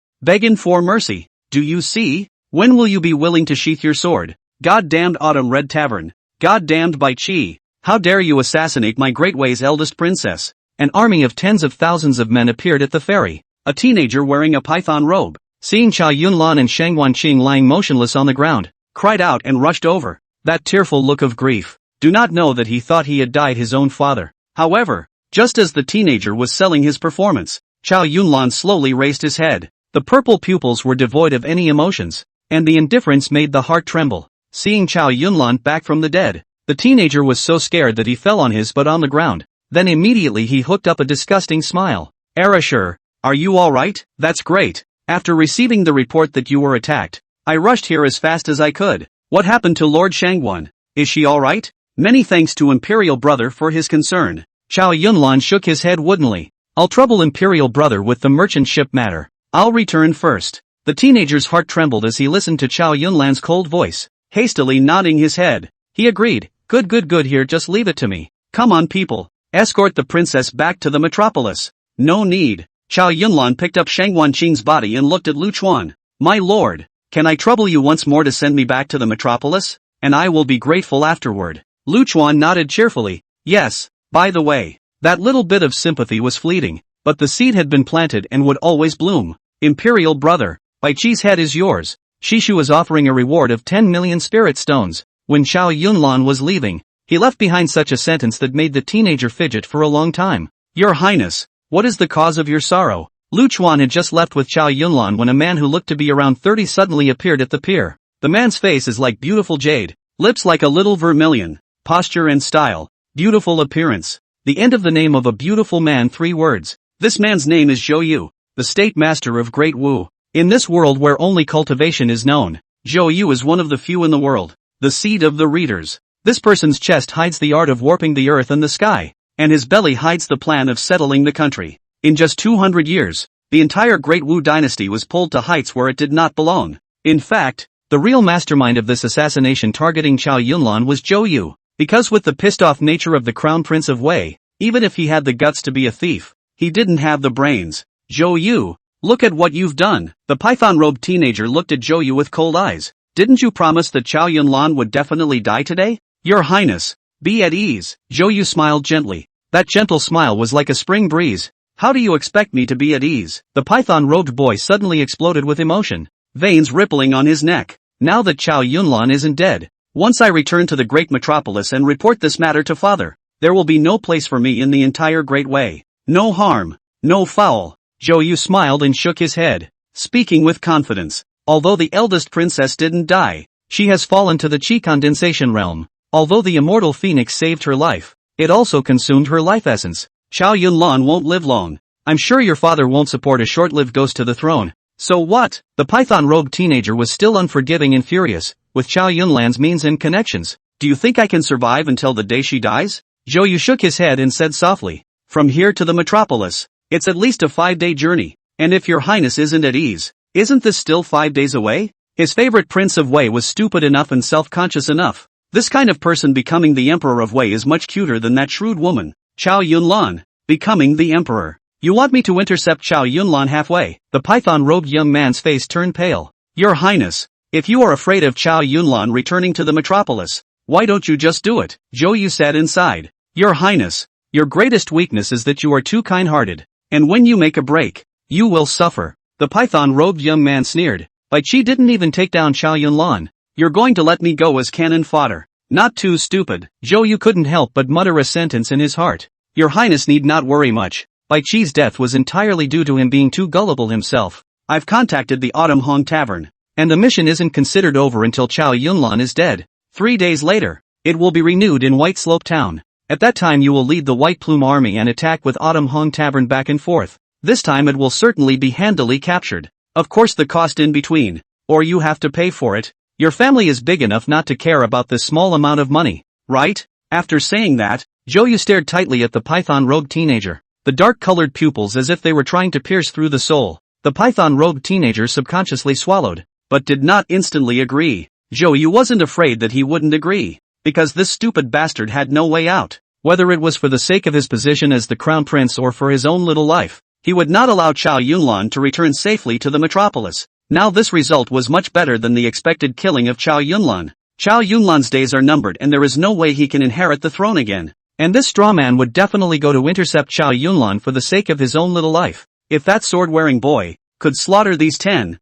Do you see? When will you be willing to sheath your sword? God-damned Autumn Red Tavern. God-damned Bai Chi. How dare you assassinate my Great Way's eldest princess? An army of tens of thousands of men appeared at the ferry. A teenager wearing a python robe, seeing Chow Yunlan and Shangguan Ching lying motionless on the ground, cried out and rushed over. That tearful look of grief. Do not know that he thought he had died his own father. However, just as the teenager was selling his performance, Chow Yunlan slowly raised his head. The purple pupils were devoid of any emotions, and the indifference made the heart tremble. Seeing Chow Yunlan back from the dead, the teenager was so scared that he fell on his butt on the ground. Then immediately he hooked up a disgusting smile. Arashur, are you alright? That's great. After receiving the report that you were attacked, I rushed here as fast as I could. What happened to Lord Shangguan? Is she alright? Many thanks to Imperial Brother for his concern. Chow Yunlan shook his head woodenly. I'll trouble Imperial Brother with the merchant ship matter. I'll return first. The teenager's heart trembled as he listened to Chow Yunlan's cold voice. Hastily nodding his head, he agreed. Good here, just leave it to me. Come on people, escort the princess back to the metropolis. No need. Chow Yunlan picked up Shangguan Qing's body and looked at Lu Chuan. My lord, can I trouble you once more to send me back to the metropolis? And I will be grateful afterward. Lu Chuan nodded cheerfully. Yes, by the way, that little bit of sympathy was fleeting, but the seed had been planted and would always bloom. Imperial Brother, Bai Chi's head is yours. Shishu was offering a reward of 10 million spirit stones. When Chow Yunlan was leaving, he left behind such a sentence that made the teenager fidget for a long time. Your Highness, what is the cause of your sorrow? Lu Chuan had just left with Chow Yunlan when a man who looked to be around 30 suddenly appeared at the pier. The man's face is like beautiful jade, lips like a little vermilion, posture and style, beautiful appearance. The end of the name of a beautiful man, 3 words. This man's name is Zhou Yu, the state master of Great Wu. In this world where only cultivation is known, Zhou Yu is one of the few in the world, the seed of the readers. This person's chest hides the art of warping the earth and the sky, and his belly hides the plan of settling the country. In just 200 years, the entire Great Wu dynasty was pulled to heights where it did not belong. In fact, the real mastermind of this assassination targeting Chow Yunlan was Zhou Yu, because with the pissed-off nature of the Crown Prince of Wei, even if he had the guts to be a thief, he didn't have the brains. Zhou Yu, look at what you've done. The python-robed teenager looked at Zhou Yu with cold eyes. Didn't you promise that Chow Yunlan would definitely die today? Your Highness, be at ease. Zhou Yu smiled gently. That gentle smile was like a spring breeze. How do you expect me to be at ease? The python-robed boy suddenly exploded with emotion, veins rippling on his neck. Now that Chow Yunlan isn't dead, once I return to the great metropolis and report this matter to father, there will be no place for me in the entire Great Wei. No harm, no foul. Zhou Yu smiled and shook his head, speaking with confidence. Although the eldest princess didn't die, she has fallen to the Qi condensation realm. Although the immortal phoenix saved her life, it also consumed her life essence. Chow Yunlan won't live long. I'm sure your father won't support a short-lived ghost to the throne. So what? The python-robed teenager was still unforgiving and furious, with Chow Yunlan's means and connections. Do you think I can survive until the day she dies? Zhou Yu shook his head and said softly, from here to the metropolis, it's at least a 5-day journey, and if your highness isn't at ease, isn't this still 5 days away? His favorite prince of Wei was stupid enough and self-conscious enough. This kind of person becoming the emperor of Wei is much cuter than that shrewd woman, Chow Yunlan, becoming the emperor. You want me to intercept Chow Yunlan halfway? The python-robed young man's face turned pale. Your highness, if you are afraid of Chow Yunlan returning to the metropolis, why don't you just do it? Zhou Yu said inside. Your highness, your greatest weakness is that you are too kind-hearted, and when you make a break, you will suffer. The python-robed young man sneered. Bai Qi didn't even take down Chow Yunlan. You're going to let me go as cannon fodder. Not too stupid. Zhou Yu couldn't help but mutter a sentence in his heart. Your highness need not worry much. Bai Qi's death was entirely due to him being too gullible himself. I've contacted the Autumn Hong Tavern, and the mission isn't considered over until Chow Yunlan is dead. 3 days later, it will be renewed in White Slope Town. At that time you will lead the White Plume Army and attack with Autumn Hong Tavern back and forth. This time it will certainly be handily captured. Of course the cost in between, or you have to pay for it. Your family is big enough not to care about this small amount of money, right? After saying that, Zhou Yu stared tightly at the python-robed teenager, the dark-colored pupils as if they were trying to pierce through the soul. The python-robed teenager subconsciously swallowed, but did not instantly agree. Zhou Yu wasn't afraid that he wouldn't agree, because this stupid bastard had no way out. Whether it was for the sake of his position as the crown prince or for his own little life, he would not allow Chow Yunlan to return safely to the metropolis. Now this result was much better than the expected killing of Chow Yunlan. Chow Yunlan's days are numbered and there is no way he can inherit the throne again. And this straw man would definitely go to intercept Chow Yunlan for the sake of his own little life. If that sword-wearing boy could slaughter these 10,000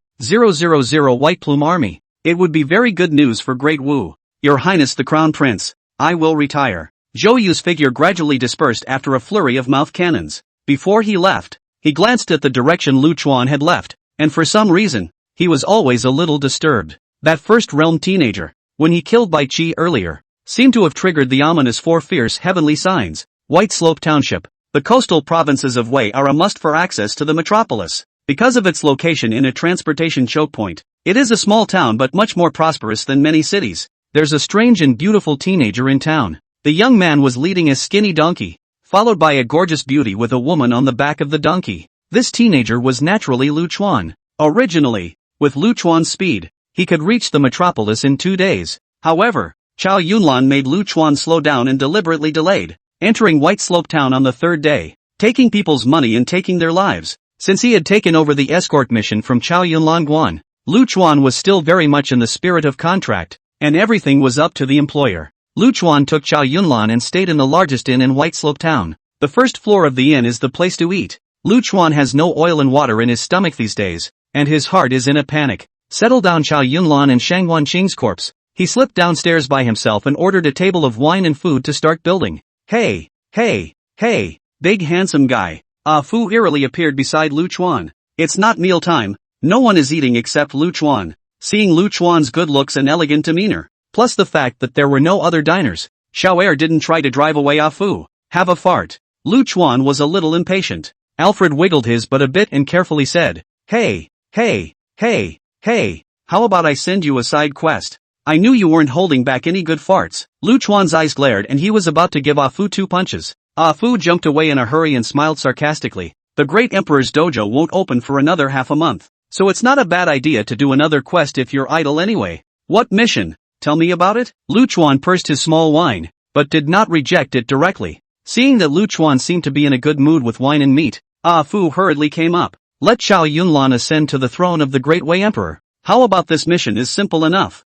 White Plume Army, it would be very good news for Great Wu. Your Highness the Crown Prince, I will retire. Zhou Yu's figure gradually dispersed after a flurry of mouth cannons. Before he left, he glanced at the direction Lu Chuan had left, and for some reason, he was always a little disturbed. That first realm teenager, when he killed Bai Qi earlier, seemed to have triggered the ominous 4 fierce heavenly signs. White Slope Township. The coastal provinces of Wei are a must for access to the metropolis. Because of its location in a transportation choke point, it is a small town but much more prosperous than many cities. There's a strange and beautiful teenager in town. The young man was leading a skinny donkey, followed by a gorgeous beauty with a woman on the back of the donkey. This teenager was naturally Lu Chuan. Originally, with Lu Chuan's speed, he could reach the metropolis in 2 days. However, Chow Yunlan made Lu Chuan slow down and deliberately delayed, entering White Slope Town on the 3rd day, taking people's money and taking their lives. Since he had taken over the escort mission from Chow Yunlan Guan, Lu Chuan was still very much in the spirit of contract, and everything was up to the employer. Lu Chuan took Chow Yunlan and stayed in the largest inn in White Slope Town. The first floor of the inn is the place to eat. Lu Chuan has no oil and water in his stomach these days, and his heart is in a panic. Settle down Chow Yunlan and Shangwan Qing's corpse. He slipped downstairs by himself and ordered a table of wine and food to start building. Hey, big handsome guy. Ah Fu eerily appeared beside Lu Chuan. It's not mealtime. No one is eating except Lu Chuan. Seeing Lu Chuan's good looks and elegant demeanor, plus the fact that there were no other diners, Xiao didn't try to drive away Ah Fu. Have a fart. Lu Chuan was a little impatient. Alfred wiggled his butt a bit and carefully said, Hey, how about I send you a side quest? I knew you weren't holding back any good farts. Lu Chuan's eyes glared and he was about to give Ah Fu 2 punches. Ah Fu jumped away in a hurry and smiled sarcastically. The great emperor's dojo won't open for another half a month, so it's not a bad idea to do another quest if you're idle anyway. What mission? Tell me about it? Lu Chuan pursed his small wine, but did not reject it directly. Seeing that Lu Chuan seemed to be in a good mood with wine and meat, Ah Fu hurriedly came up. Let Zhao Yunlan ascend to the throne of the Great Wei Emperor. How about this mission is simple enough?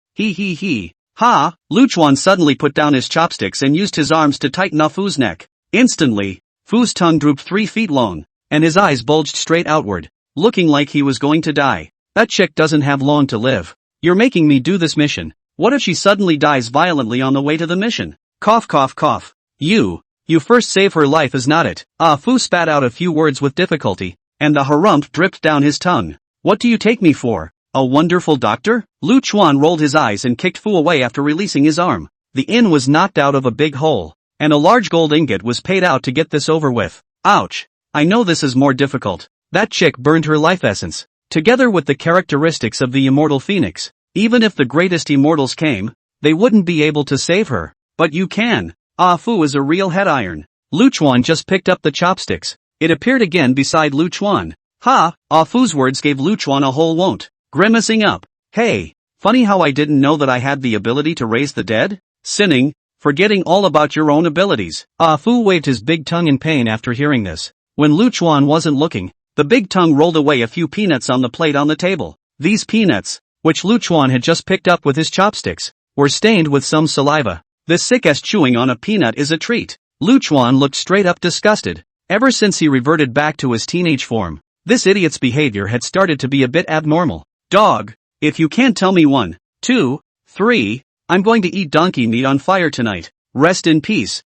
Ha! Lu Chuan suddenly put down his chopsticks and used his arms to tighten Ah Fu's neck. Instantly, Fu's tongue drooped 3 feet long, and his eyes bulged straight outward, looking like he was going to die. That chick doesn't have long to live. You're making me do this mission. What if she suddenly dies violently on the way to the mission? Cough. You first save her life is not it. Ah Fu spat out a few words with difficulty, and the harumph dripped down his tongue. What do you take me for? A wonderful doctor? Lu Chuan rolled his eyes and kicked Fu away after releasing his arm. The inn was knocked out of a big hole, and a large gold ingot was paid out to get this over with. Ouch. I know this is more difficult. That chick burned her life essence, together with the characteristics of the immortal phoenix. Even if the greatest immortals came, they wouldn't be able to save her. But you can. Ah Fu is a real head iron. Lu Chuan just picked up the chopsticks. It appeared again beside Lu Chuan. Ha! Ah Fu's words gave Lu Chuan a whole won't. Grimacing up. Hey, funny how I didn't know that I had the ability to raise the dead? Sinning, forgetting all about your own abilities. Ah Fu waved his big tongue in pain after hearing this. When Lu Chuan wasn't looking, the big tongue rolled away a few peanuts on the plate on the table. These peanuts, which Lu Chuan had just picked up with his chopsticks, were stained with some saliva. This sick-ass chewing on a peanut is a treat. Lu Chuan looked straight up disgusted. Ever since he reverted back to his teenage form, this idiot's behavior had started to be a bit abnormal. Dog, if you can't tell me 1, 2, 3, I'm going to eat donkey meat on fire tonight. Rest in peace.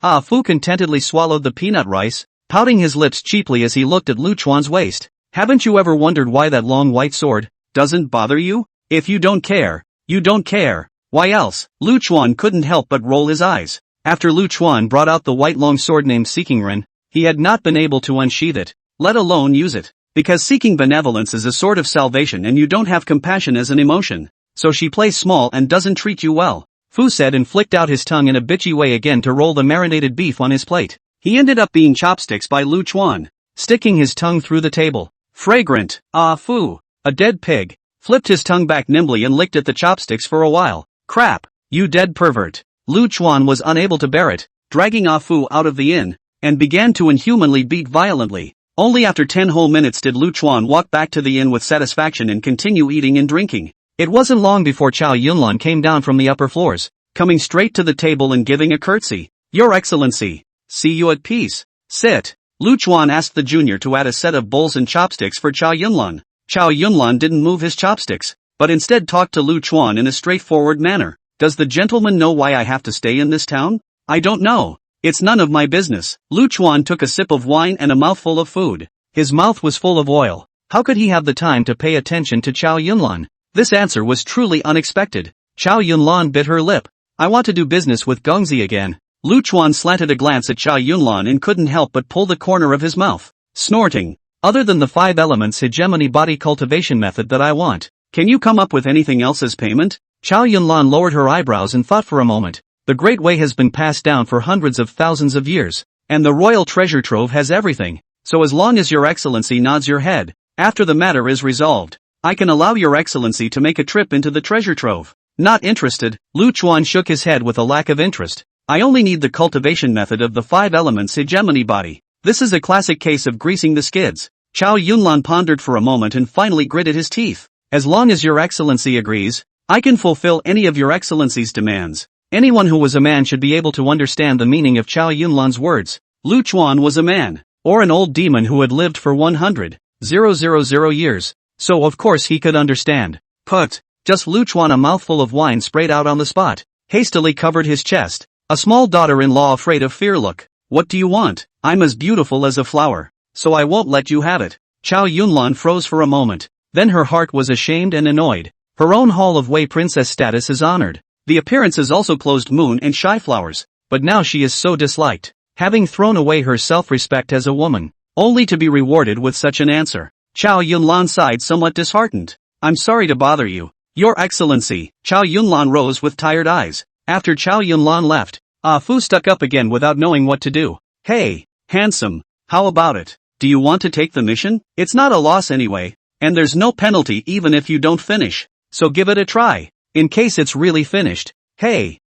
Ah Fu contentedly swallowed the peanut rice, pouting his lips cheaply as he looked at Lu Chuan's waist. Haven't you ever wondered why that long white sword doesn't bother you? If you don't care, you don't care. Why else? Lu Chuan couldn't help but roll his eyes. After Lu Chuan brought out the white long sword named Seeking Ren, he had not been able to unsheath it, let alone use it. Because seeking benevolence is a sort of salvation and you don't have compassion as an emotion. So she plays small and doesn't treat you well. Fu said and flicked out his tongue in a bitchy way again to roll the marinated beef on his plate. He ended up being chopsticks by Lu Chuan, sticking his tongue through the table. Fragrant. Ah Fu, a dead pig, flipped his tongue back nimbly and licked at the chopsticks for a while. Crap, you dead pervert. Lu Chuan was unable to bear it, dragging Ah Fu out of the inn, and began to inhumanly beat violently. Only after 10 whole minutes did Lu Chuan walk back to the inn with satisfaction and continue eating and drinking. It wasn't long before Zhao Yunlan came down from the upper floors, coming straight to the table and giving a curtsy. Your Excellency, see you at peace. Sit. Lu Chuan asked the junior to add a set of bowls and chopsticks for Zhao Yunlan. Zhao Yunlan didn't move his chopsticks, but instead talked to Lu Chuan in a straightforward manner. Does the gentleman know why I have to stay in this town? I don't know. It's none of my business. Lu Chuan took a sip of wine and a mouthful of food. His mouth was full of oil. How could he have the time to pay attention to Zhao Yunlan? This answer was truly unexpected. Zhao Yunlan bit her lip. I want to do business with Gongzi again. Lu Chuan slanted a glance at Zhao Yunlan and couldn't help but pull the corner of his mouth, snorting. Other than the 5 elements hegemony body cultivation method that I want, can you come up with anything else as payment? Zhao Yunlan lowered her eyebrows and thought for a moment. The Great Way has been passed down for hundreds of thousands of years, and the royal treasure trove has everything, so as long as your excellency nods your head, after the matter is resolved, I can allow your excellency to make a trip into the treasure trove. Not interested, Lu Chuan shook his head with a lack of interest. I only need the cultivation method of the 5 elements hegemony body. This is a classic case of greasing the skids. Zhao Yunlan pondered for a moment and finally gritted his teeth. As long as your excellency agrees, I can fulfill any of your excellency's demands. Anyone who was a man should be able to understand the meaning of Zhao Yunlan's words. Lu Chuan was a man, or an old demon who had lived for 100,000 years, so of course he could understand. Put, just Lu Chuan, a mouthful of wine sprayed out on the spot, hastily covered his chest. A small daughter-in-law afraid of fear look. What do you want? I'm as beautiful as a flower, so I won't let you have it. Zhao Yunlan froze for a moment, then her heart was ashamed and annoyed. Her own Hall of Wei princess status is honored. The appearance is also closed moon and shy flowers, but now she is so disliked, having thrown away her self-respect as a woman, only to be rewarded with such an answer. Chow Yunlan sighed somewhat disheartened. I'm sorry to bother you, Your Excellency. Chow Yunlan rose with tired eyes. After Chow Yunlan left, Ah Fu stuck up again without knowing what to do. Hey, handsome, how about it? Do you want to take the mission? It's not a loss anyway, and there's no penalty even if you don't finish, so give it a try, in case it's really finished. Hey,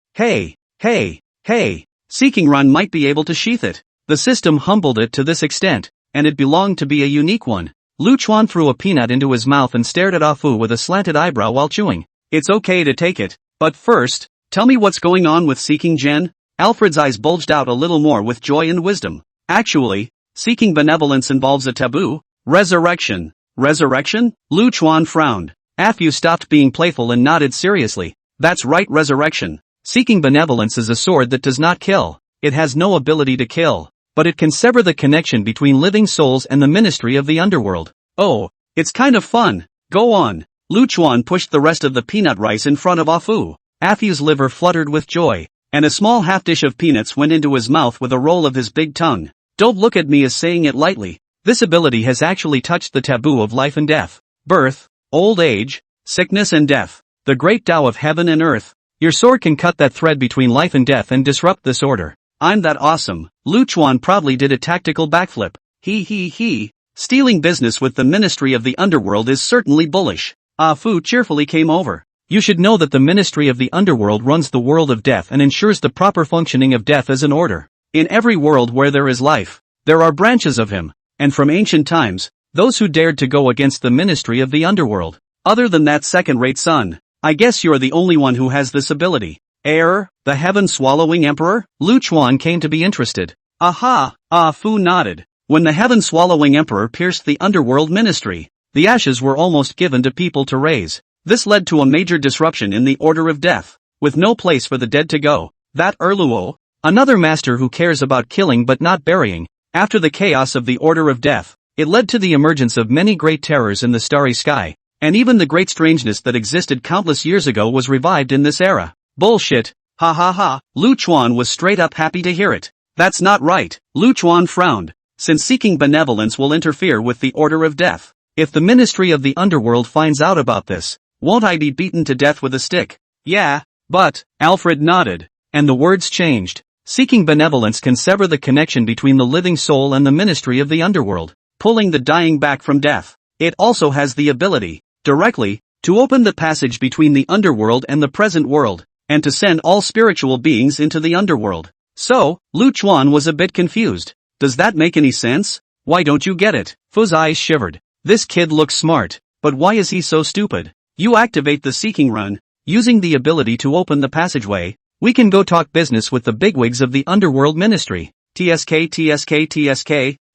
Seeking Run might be able to sheath it. The system humbled it to this extent, and it belonged to be a unique one. Lu Chuan threw a peanut into his mouth and stared at Ah Fu with a slanted eyebrow while chewing. It's okay to take it, but first, tell me what's going on with Seeking Gen? Alfred's eyes bulged out a little more with joy and wisdom. Actually, seeking benevolence involves a taboo. Resurrection. Resurrection? Lu Chuan frowned. Ah Fu stopped being playful and nodded seriously. That's right, resurrection. Seeking benevolence is a sword that does not kill. It has no ability to kill, but it can sever the connection between living souls and the ministry of the underworld. Oh, it's kind of fun. Go on. Lu Chuan pushed the rest of the peanut rice in front of Ah Fu. Ah Fu's liver fluttered with joy, and a small half-dish of peanuts went into his mouth with a roll of his big tongue. Don't look at me as saying it lightly. This ability has actually touched the taboo of life and death, birth, old age, sickness and death, the great Tao of heaven and earth. Your sword can cut that thread between life and death and disrupt this order. I'm that awesome. Lu Chuan proudly did a tactical backflip. He. Stealing business with the Ministry of the Underworld is certainly bullish. Ah Fu cheerfully came over. You should know that the Ministry of the Underworld runs the world of death and ensures the proper functioning of death as an order. In every world where there is life, there are branches of him, and from ancient times, those who dared to go against the Ministry of the Underworld. Other than that second-rate son, I guess you're the only one who has this ability. The heaven-swallowing emperor? Lu Chuan came to be interested. Aha, Ah Fu nodded. When the heaven-swallowing emperor pierced the underworld ministry, the ashes were almost given to people to raise. This led to a major disruption in the order of death, with no place for the dead to go. That Erluo, another master who cares about killing but not burying, after the chaos of the order of death, it led to the emergence of many great terrors in the starry sky, and even the great strangeness that existed countless years ago was revived in this era. Bullshit. Ha. Lu Chuan was straight up happy to hear it. That's not right. Lu Chuan frowned. Since seeking benevolence will interfere with the order of death. If the Ministry of the Underworld finds out about this, won't I be beaten to death with a stick? Yeah, but, Alfred nodded, and the words changed. Seeking benevolence can sever the connection between the living soul and the Ministry of the Underworld, pulling the dying back from death. It also has the ability, directly, to open the passage between the underworld and the present world, and to send all spiritual beings into the underworld. So, Lu Chuan was a bit confused. Does that make any sense? Why don't you get it? Fu's eyes shivered. This kid looks smart, but why is he so stupid? You activate the Seeking Run, using the ability to open the passageway. We can go talk business with the bigwigs of the Underworld Ministry. TSK.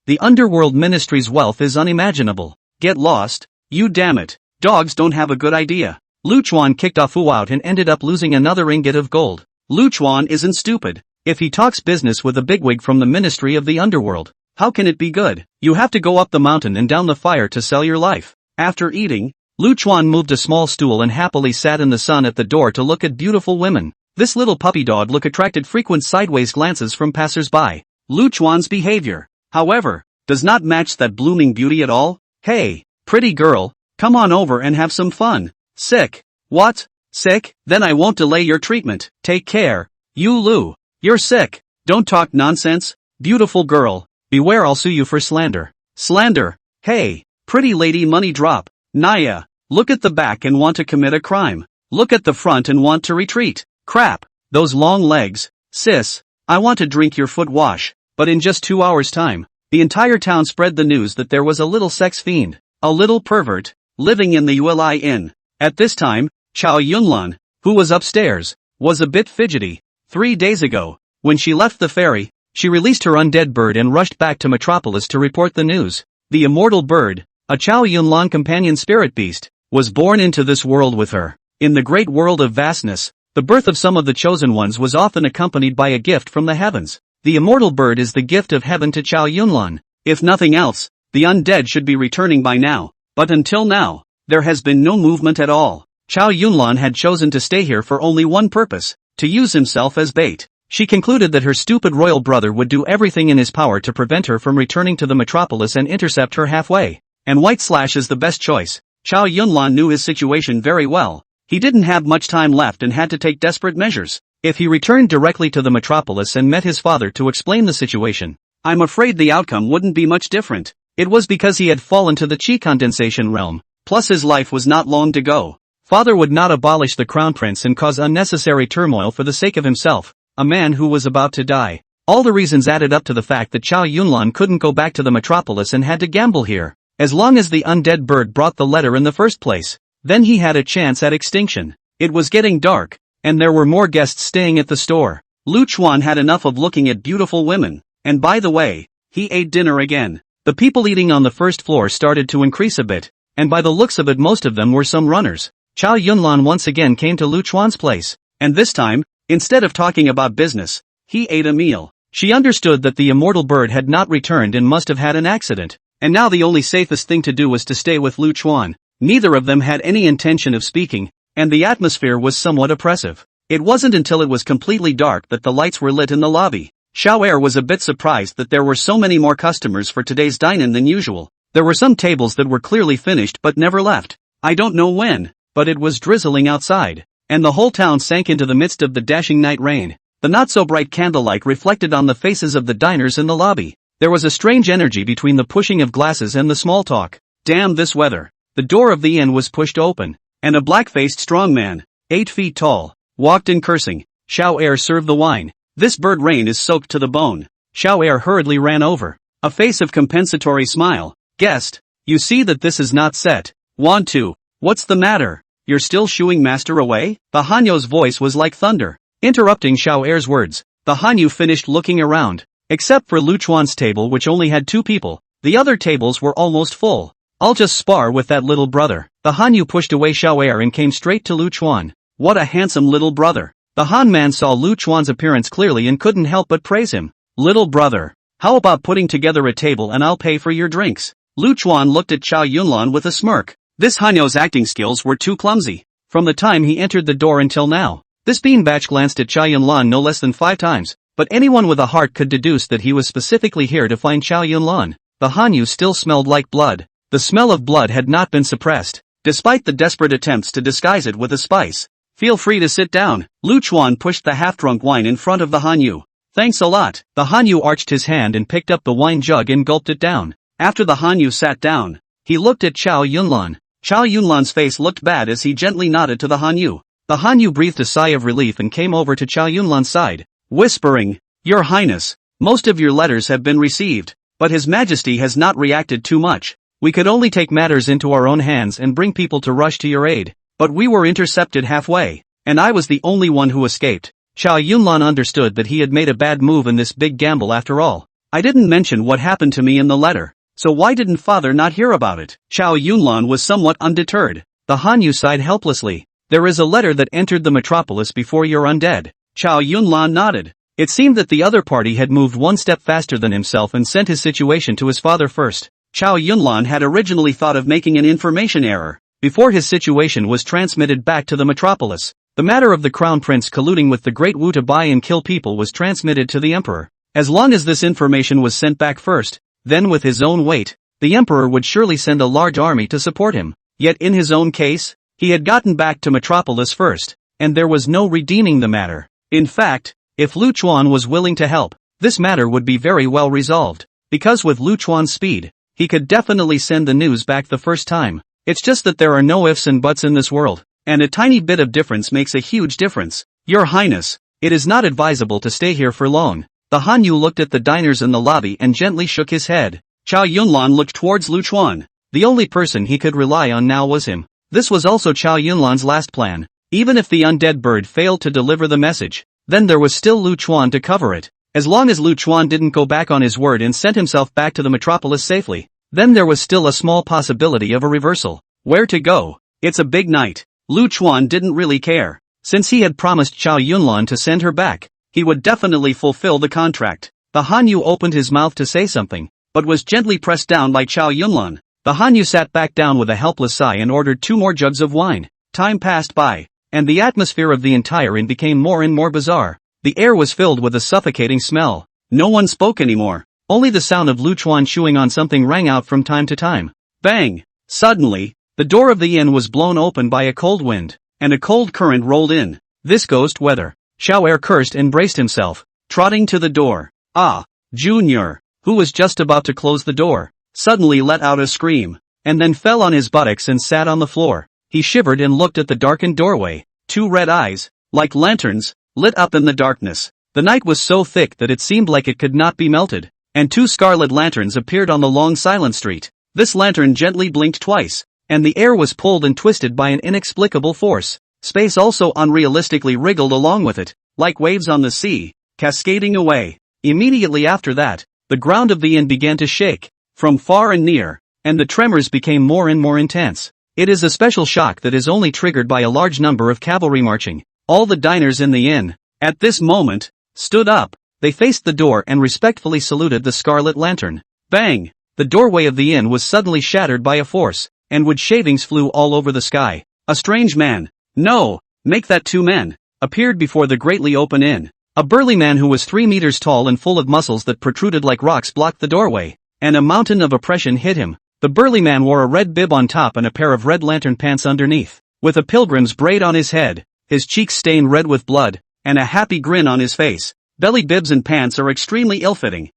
The Underworld Ministry's wealth is unimaginable. Get lost. You damn it. Dogs don't have a good idea. Lu Chuan kicked Ah Fu out and ended up losing another ingot of gold. Lu Chuan isn't stupid. If he talks business with a bigwig from the Ministry of the Underworld, how can it be good? You have to go up the mountain and down the fire to sell your life. After eating, Lu Chuan moved a small stool and happily sat in the sun at the door to look at beautiful women. This little puppy dog look attracted frequent sideways glances from passers-by. Lu Chuan's behavior, however, does not match that blooming beauty at all. Hey, pretty girl, come on over and have some fun. Sick. What? Sick? Then I won't delay your treatment. Take care. You Lu. You're sick. Don't talk nonsense. Beautiful girl. Beware, I'll sue you for slander. Slander? Hey, pretty lady, money drop. Naya, look at the back and want to commit a crime. Look at the front and want to retreat. Crap. Those long legs. Sis, I want to drink your foot wash. But in just 2 hours' time, the entire town spread the news that there was a little sex fiend, a little pervert, living in the Uli Inn. At this time, Chow Yunlan, who was upstairs, was a bit fidgety. 3 days ago, when she left the ferry, she released her undead bird and rushed back to Metropolis to report the news. The immortal bird, a Chow Yunlan companion spirit beast, was born into this world with her. In the great world of vastness, the birth of some of the chosen ones was often accompanied by a gift from the heavens. The immortal bird is the gift of heaven to Chow Yunlan. If nothing else, the undead should be returning by now. But until now, there has been no movement at all. Chow Yunlan had chosen to stay here for only one purpose, to use himself as bait. She concluded that her stupid royal brother would do everything in his power to prevent her from returning to the metropolis and intercept her halfway. And White Slash is the best choice. Chow Yunlan knew his situation very well. He didn't have much time left and had to take desperate measures. If he returned directly to the metropolis and met his father to explain the situation, I'm afraid the outcome wouldn't be much different. It was because he had fallen to the chi condensation realm, plus his life was not long to go. Father would not abolish the crown prince and cause unnecessary turmoil for the sake of himself, a man who was about to die. All the reasons added up to the fact that Chow Yunlan couldn't go back to the metropolis and had to gamble here. As long as the undead bird brought the letter in the first place, then he had a chance at extinction. It was getting dark, and there were more guests staying at the store. Lu Chuan had enough of looking at beautiful women, and by the way, he ate dinner again. The people eating on the first floor started to increase a bit, and by the looks of it most of them were some runners. Chow Yunlan once again came to Lu Chuan's place, and this time, instead of talking about business, he ate a meal. She understood that the immortal bird had not returned and must have had an accident, and now the only safest thing to do was to stay with Lu Chuan. Neither of them had any intention of speaking, and the atmosphere was somewhat oppressive. It wasn't until it was completely dark that the lights were lit in the lobby. Xiao Er was a bit surprised that there were so many more customers for today's dine-in than usual. There were some tables that were clearly finished but never left. I don't know when, but it was drizzling outside, and the whole town sank into the midst of the dashing night rain. The not-so-bright candlelight reflected on the faces of the diners in the lobby. There was a strange energy between the pushing of glasses and the small talk. Damn this weather. The door of the inn was pushed open, and a black-faced strong man, 8 feet tall, walked in cursing. Xiao Er served the wine. This bird rain is soaked to the bone. Xiao Er hurriedly ran over. A face of compensatory smile. Guest, you see that this is not set. Want to? What's the matter? You're still shooing master away? The Hanyo's voice was like thunder, interrupting Xiao Er's words. The Hanyu finished looking around. Except for Lu Chuan's table which only had 2 people, the other tables were almost full. I'll just spar with that little brother. The Hanyu pushed away Xiao Er and came straight to Lu Chuan. What a handsome little brother. The Han man saw Lu Chuan's appearance clearly and couldn't help but praise him. Little brother, how about putting together a table and I'll pay for your drinks? Lu Chuan looked at Chow Yunlan with a smirk. This Hanyo's acting skills were too clumsy. From the time he entered the door until now, this beanbag glanced at Chow Yunlan no less than 5 times, but anyone with a heart could deduce that he was specifically here to find Chow Yunlan. The Hanyu still smelled like blood. The smell of blood had not been suppressed, despite the desperate attempts to disguise it with a spice. Feel free to sit down. Lu Chuan pushed the half-drunk wine in front of the Hanyu. Thanks a lot. The Hanyu arched his hand and picked up the wine jug and gulped it down. After the Hanyu sat down, he looked at Chow Yunlan. Chow Yunlan's face looked bad as he gently nodded to the Hanyu. The Hanyu breathed a sigh of relief and came over to Chow Yunlan's side, whispering, Your Highness, most of your letters have been received, but His Majesty has not reacted too much. We could only take matters into our own hands and bring people to rush to your aid, but we were intercepted halfway, and I was the only one who escaped. Chow Yunlan understood that he had made a bad move in this big gamble after all. I didn't mention what happened to me in the letter, so why didn't father not hear about it? Chow Yunlan was somewhat undeterred. The Hanyu sighed helplessly. There is a letter that entered the metropolis before you're undead. Chow Yunlan nodded. It seemed that the other party had moved one step faster than himself and sent his situation to his father first. Chow Yunlan had originally thought of making an information error before his situation was transmitted back to the metropolis. The matter of the crown prince colluding with the great Wu to buy and kill people was transmitted to the emperor. As long as this information was sent back first, then with his own weight, the emperor would surely send a large army to support him. Yet in his own case, he had gotten back to metropolis first, and there was no redeeming the matter. In fact, if Lu Chuan was willing to help, this matter would be very well resolved, because with Lu Chuan's speed, he could definitely send the news back the first time. It's just that there are no ifs and buts in this world, and a tiny bit of difference makes a huge difference. Your Highness, it is not advisable to stay here for long. The Hanyu looked at the diners in the lobby and gently shook his head. Chow Yunlan looked towards Lu Chuan. The only person he could rely on now was him. This was also Chow Yunlan's last plan. Even if the undead bird failed to deliver the message, then there was still Lu Chuan to cover it. As long as Lu Chuan didn't go back on his word and sent himself back to the metropolis safely, then there was still a small possibility of a reversal. Where to go? It's a big night. Lu Chuan didn't really care. Since he had promised Chow Yunlan to send her back, he would definitely fulfill the contract. The Hanyu opened his mouth to say something, but was gently pressed down by Chow Yunlan. The Hanyu sat back down with a helpless sigh and ordered 2 more jugs of wine. Time passed by, and the atmosphere of the entire inn became more and more bizarre. The air was filled with a suffocating smell. No one spoke anymore. Only the sound of Lu Chuan chewing on something rang out from time to time. Bang! Suddenly, the door of the inn was blown open by a cold wind, and a cold current rolled in. This ghost weather. Xiao Er cursed and braced himself, trotting to the door. Ah! Junior, who was just about to close the door, suddenly let out a scream, and then fell on his buttocks and sat on the floor. He shivered and looked at the darkened doorway. 2 red eyes, like lanterns, lit up in the darkness. The night was so thick that it seemed like it could not be melted, and 2 scarlet lanterns appeared on the long silent street. This lantern gently blinked twice, and the air was pulled and twisted by an inexplicable force. Space also unrealistically wriggled along with it, like waves on the sea, cascading away. Immediately after that, the ground of the inn began to shake, from far and near, and the tremors became more and more intense. It is a special shock that is only triggered by a large number of cavalry marching. All the diners in the inn, at this moment, stood up. They faced the door and respectfully saluted the scarlet lantern. Bang! The doorway of the inn was suddenly shattered by a force, and wood shavings flew all over the sky. A strange man, no, make that 2 men, appeared before the greatly open inn. A burly man who was 3 meters tall and full of muscles that protruded like rocks blocked the doorway, and a mountain of oppression hit him. The burly man wore a red bib on top and a pair of red lantern pants underneath, with a pilgrim's braid on his head, his cheeks stained red with blood, and a happy grin on his face. Belly bibs and pants are extremely ill-fitting.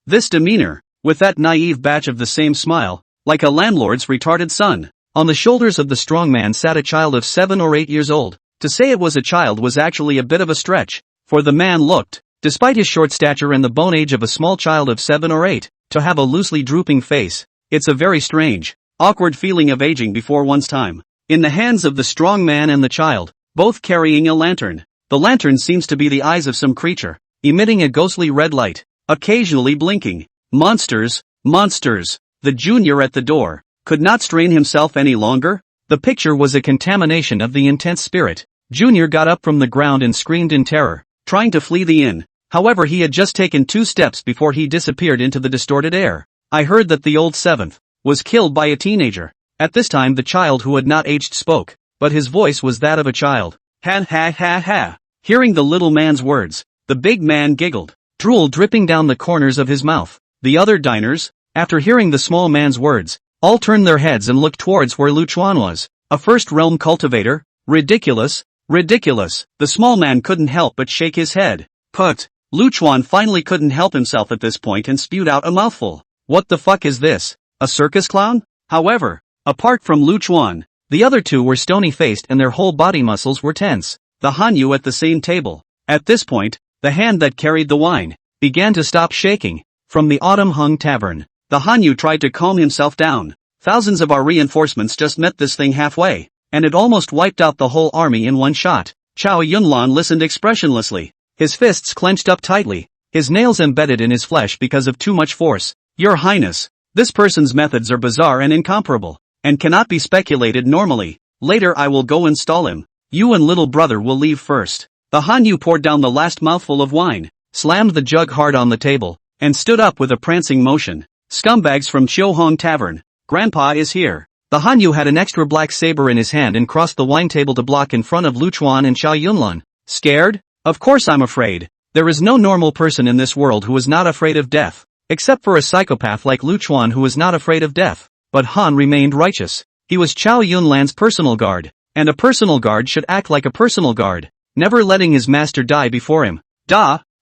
This demeanor, with that naive batch of the same smile, like a landlord's retarded son. On the shoulders of the strong man sat a child of 7 or 8 years old. To say it was a child was actually a bit of a stretch, for the man looked, despite his short stature and the bone age of a small child of 7 or 8, to have a loosely drooping face. It's a very strange, awkward feeling of aging before one's time. In the hands of the strong man and the child, both carrying a lantern. The lantern seems to be the eyes of some creature, emitting a ghostly red light, occasionally blinking. Monsters, monsters. The junior at the door could not strain himself any longer. The picture was a contamination of the intense spirit. Junior got up from the ground and screamed in terror, trying to flee the inn. However, he had just taken 2 steps before he disappeared into the distorted air. I heard that the old 7th was killed by a teenager. At this time the child who had not aged spoke, but his voice was that of a child. Ha ha ha ha. Hearing the little man's words, the big man giggled, drool dripping down the corners of his mouth. The other diners, after hearing the small man's words, all turned their heads and looked towards where Lu Chuan was. A first-realm cultivator? Ridiculous, ridiculous. The small man couldn't help but shake his head. Lu Chuan finally couldn't help himself at this point and spewed out a mouthful. What the fuck is this? A circus clown? However, apart from Lu Chuan, the other 2 were stony-faced and their whole body muscles were tense. The Hanyu at the same table. At this point, the hand that carried the wine began to stop shaking. From the Autumn Hung Tavern, the Hanyu tried to calm himself down. Thousands of our reinforcements just met this thing halfway, and it almost wiped out the whole army in one shot. Chao Yunlan listened expressionlessly, his fists clenched up tightly, his nails embedded in his flesh because of too much force. Your Highness, this person's methods are bizarre and incomparable, and cannot be speculated normally. Later I will go install him. You and little brother will leave first. The Hanyu poured down the last mouthful of wine, slammed the jug hard on the table, and stood up with a prancing motion. Scumbags from Hong Tavern, Grandpa is here. The Hanyu had an extra black saber in his hand and crossed the wine table to block in front of Lu Chuan and Xiao Yunlan. Scared? Of course I'm afraid. There is no normal person in this world who is not afraid of death, except for a psychopath like Lu Chuan who is not afraid of death. But Han remained righteous. He was Xiao Yunlan's personal guard, and a personal guard should act like a personal guard, never letting his master die before him.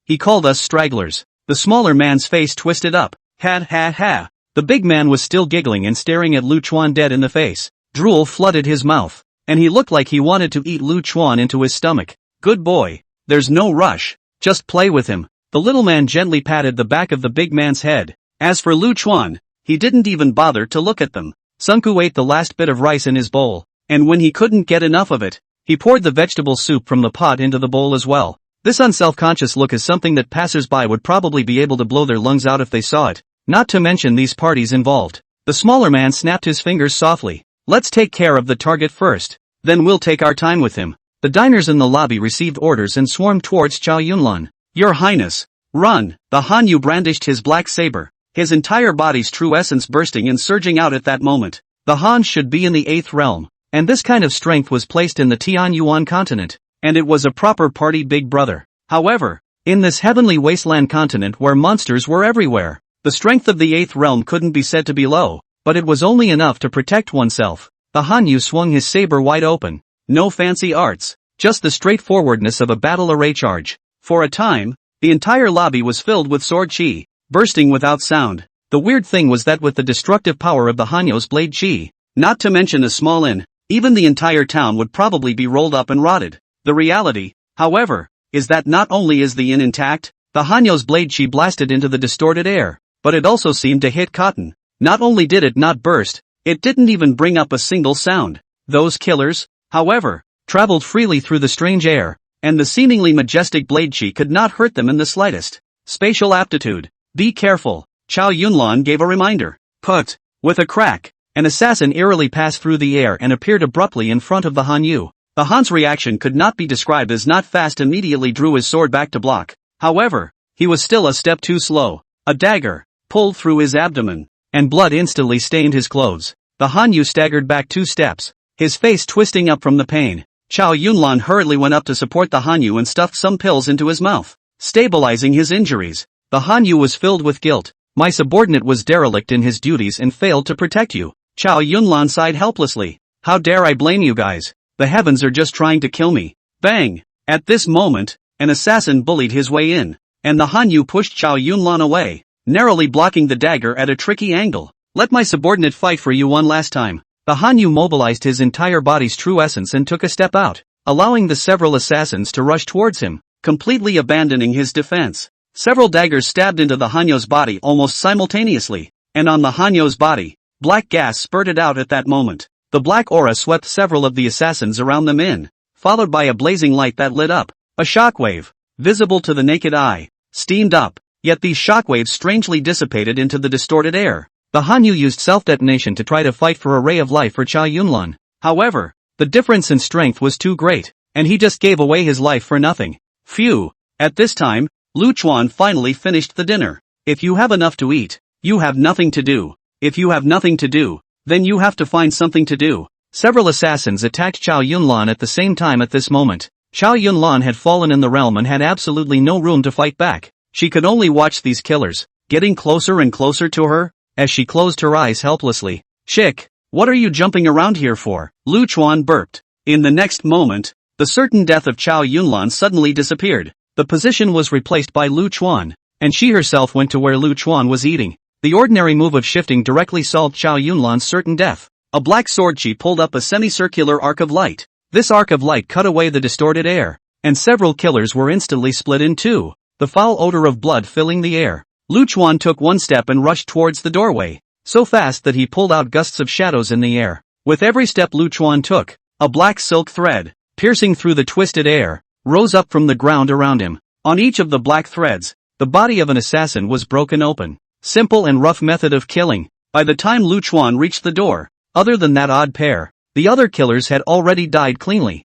He called us stragglers. The smaller man's face twisted up. Ha ha ha. The big man was still giggling and staring at Lu Chuan dead in the face. Drool flooded his mouth, and he looked like he wanted to eat Lu Chuan into his stomach. Good boy. There's no rush. Just play with him. The little man gently patted the back of the big man's head. As for Lu Chuan, he didn't even bother to look at them. Sun Ku ate the last bit of rice in his bowl, and when he couldn't get enough of it, he poured the vegetable soup from the pot into the bowl as well. This unself-conscious look is something that passers-by would probably be able to blow their lungs out if they saw it, not to mention these parties involved. The smaller man snapped his fingers softly. Let's take care of the target first, then we'll take our time with him. The diners in the lobby received orders and swarmed towards Xiao Yunlan. Your Highness, run! The Hanyu brandished his black saber, his entire body's true essence bursting and surging out at that moment. The Han should be in the 8th realm. And this kind of strength was placed in the Tianyuan continent. And it was a proper party big brother. However, in this heavenly wasteland continent where monsters were everywhere, the strength of the 8th realm couldn't be said to be low, but it was only enough to protect oneself. The Hanyu swung his saber wide open. No fancy arts, just the straightforwardness of a battle array charge. For a time, the entire lobby was filled with sword chi, bursting without sound. The weird thing was that with the destructive power of the Hanyo's blade chi, not to mention a small inn, even the entire town would probably be rolled up and rotted. The reality, however, is that not only is the inn intact, the Hanyo's blade chi blasted into the distorted air, but it also seemed to hit cotton. Not only did it not burst, it didn't even bring up a single sound. Those killers, however, traveled freely through the strange air, and the seemingly majestic blade chi could not hurt them in the slightest. Spatial aptitude. Be careful, Chow Yunlan gave a reminder. Put. With a crack, an assassin eerily passed through the air and appeared abruptly in front of the Hanyu. The Han's reaction could not be described as not fast. Immediately drew his sword back to block. However, he was still a step too slow. A dagger pulled through his abdomen, and blood instantly stained his clothes. The Hanyu staggered back 2 steps, his face twisting up from the pain. Chow Yunlan hurriedly went up to support the Hanyu and stuffed some pills into his mouth, stabilizing his injuries. The Hanyu was filled with guilt. My subordinate was derelict in his duties and failed to protect you. Chow Yunlan sighed helplessly. How dare I blame you guys? The heavens are just trying to kill me. Bang! At this moment, an assassin bullied his way in, and the Hanyu pushed Chow Yunlan away, narrowly blocking the dagger at a tricky angle. Let my subordinate fight for you one last time. The Hanyu mobilized his entire body's true essence and took a step out, allowing the several assassins to rush towards him, completely abandoning his defense. Several daggers stabbed into the Hanyo's body almost simultaneously, and on the Hanyo's body, black gas spurted out at that moment. The black aura swept several of the assassins around them in, followed by a blazing light that lit up. A shockwave, visible to the naked eye, steamed up, yet these shockwaves strangely dissipated into the distorted air. The Hanyu used self-detonation to try to fight for a ray of life for Chow Yunlan. However, the difference in strength was too great, and he just gave away his life for nothing. Phew. At this time, Lu Chuan finally finished the dinner. If you have enough to eat, you have nothing to do. If you have nothing to do, then you have to find something to do. Several assassins attacked Chow Yunlan at the same time at this moment. Chow Yunlan had fallen in the realm and had absolutely no room to fight back. She could only watch these killers, getting closer and closer to her, as she closed her eyes helplessly. Chick, what are you jumping around here for? Lu Chuan burped. In the next moment, the certain death of Chow Yunlan suddenly disappeared. The position was replaced by Lu Chuan, and she herself went to where Lu Chuan was eating. The ordinary move of shifting directly solved Chow Yunlan's certain death. A black sword chi pulled up a semicircular arc of light. This arc of light cut away the distorted air, and several killers were instantly split in two, the foul odor of blood filling the air. Lu Chuan took one step and rushed towards the doorway, so fast that he pulled out gusts of shadows in the air. With every step Lu Chuan took, a black silk thread, piercing through the twisted air, rose up from the ground around him. On each of the black threads, the body of an assassin was broken open. Simple and rough method of killing. By the time Lu Chuan reached the door, other than that odd pair, the other killers had already died cleanly.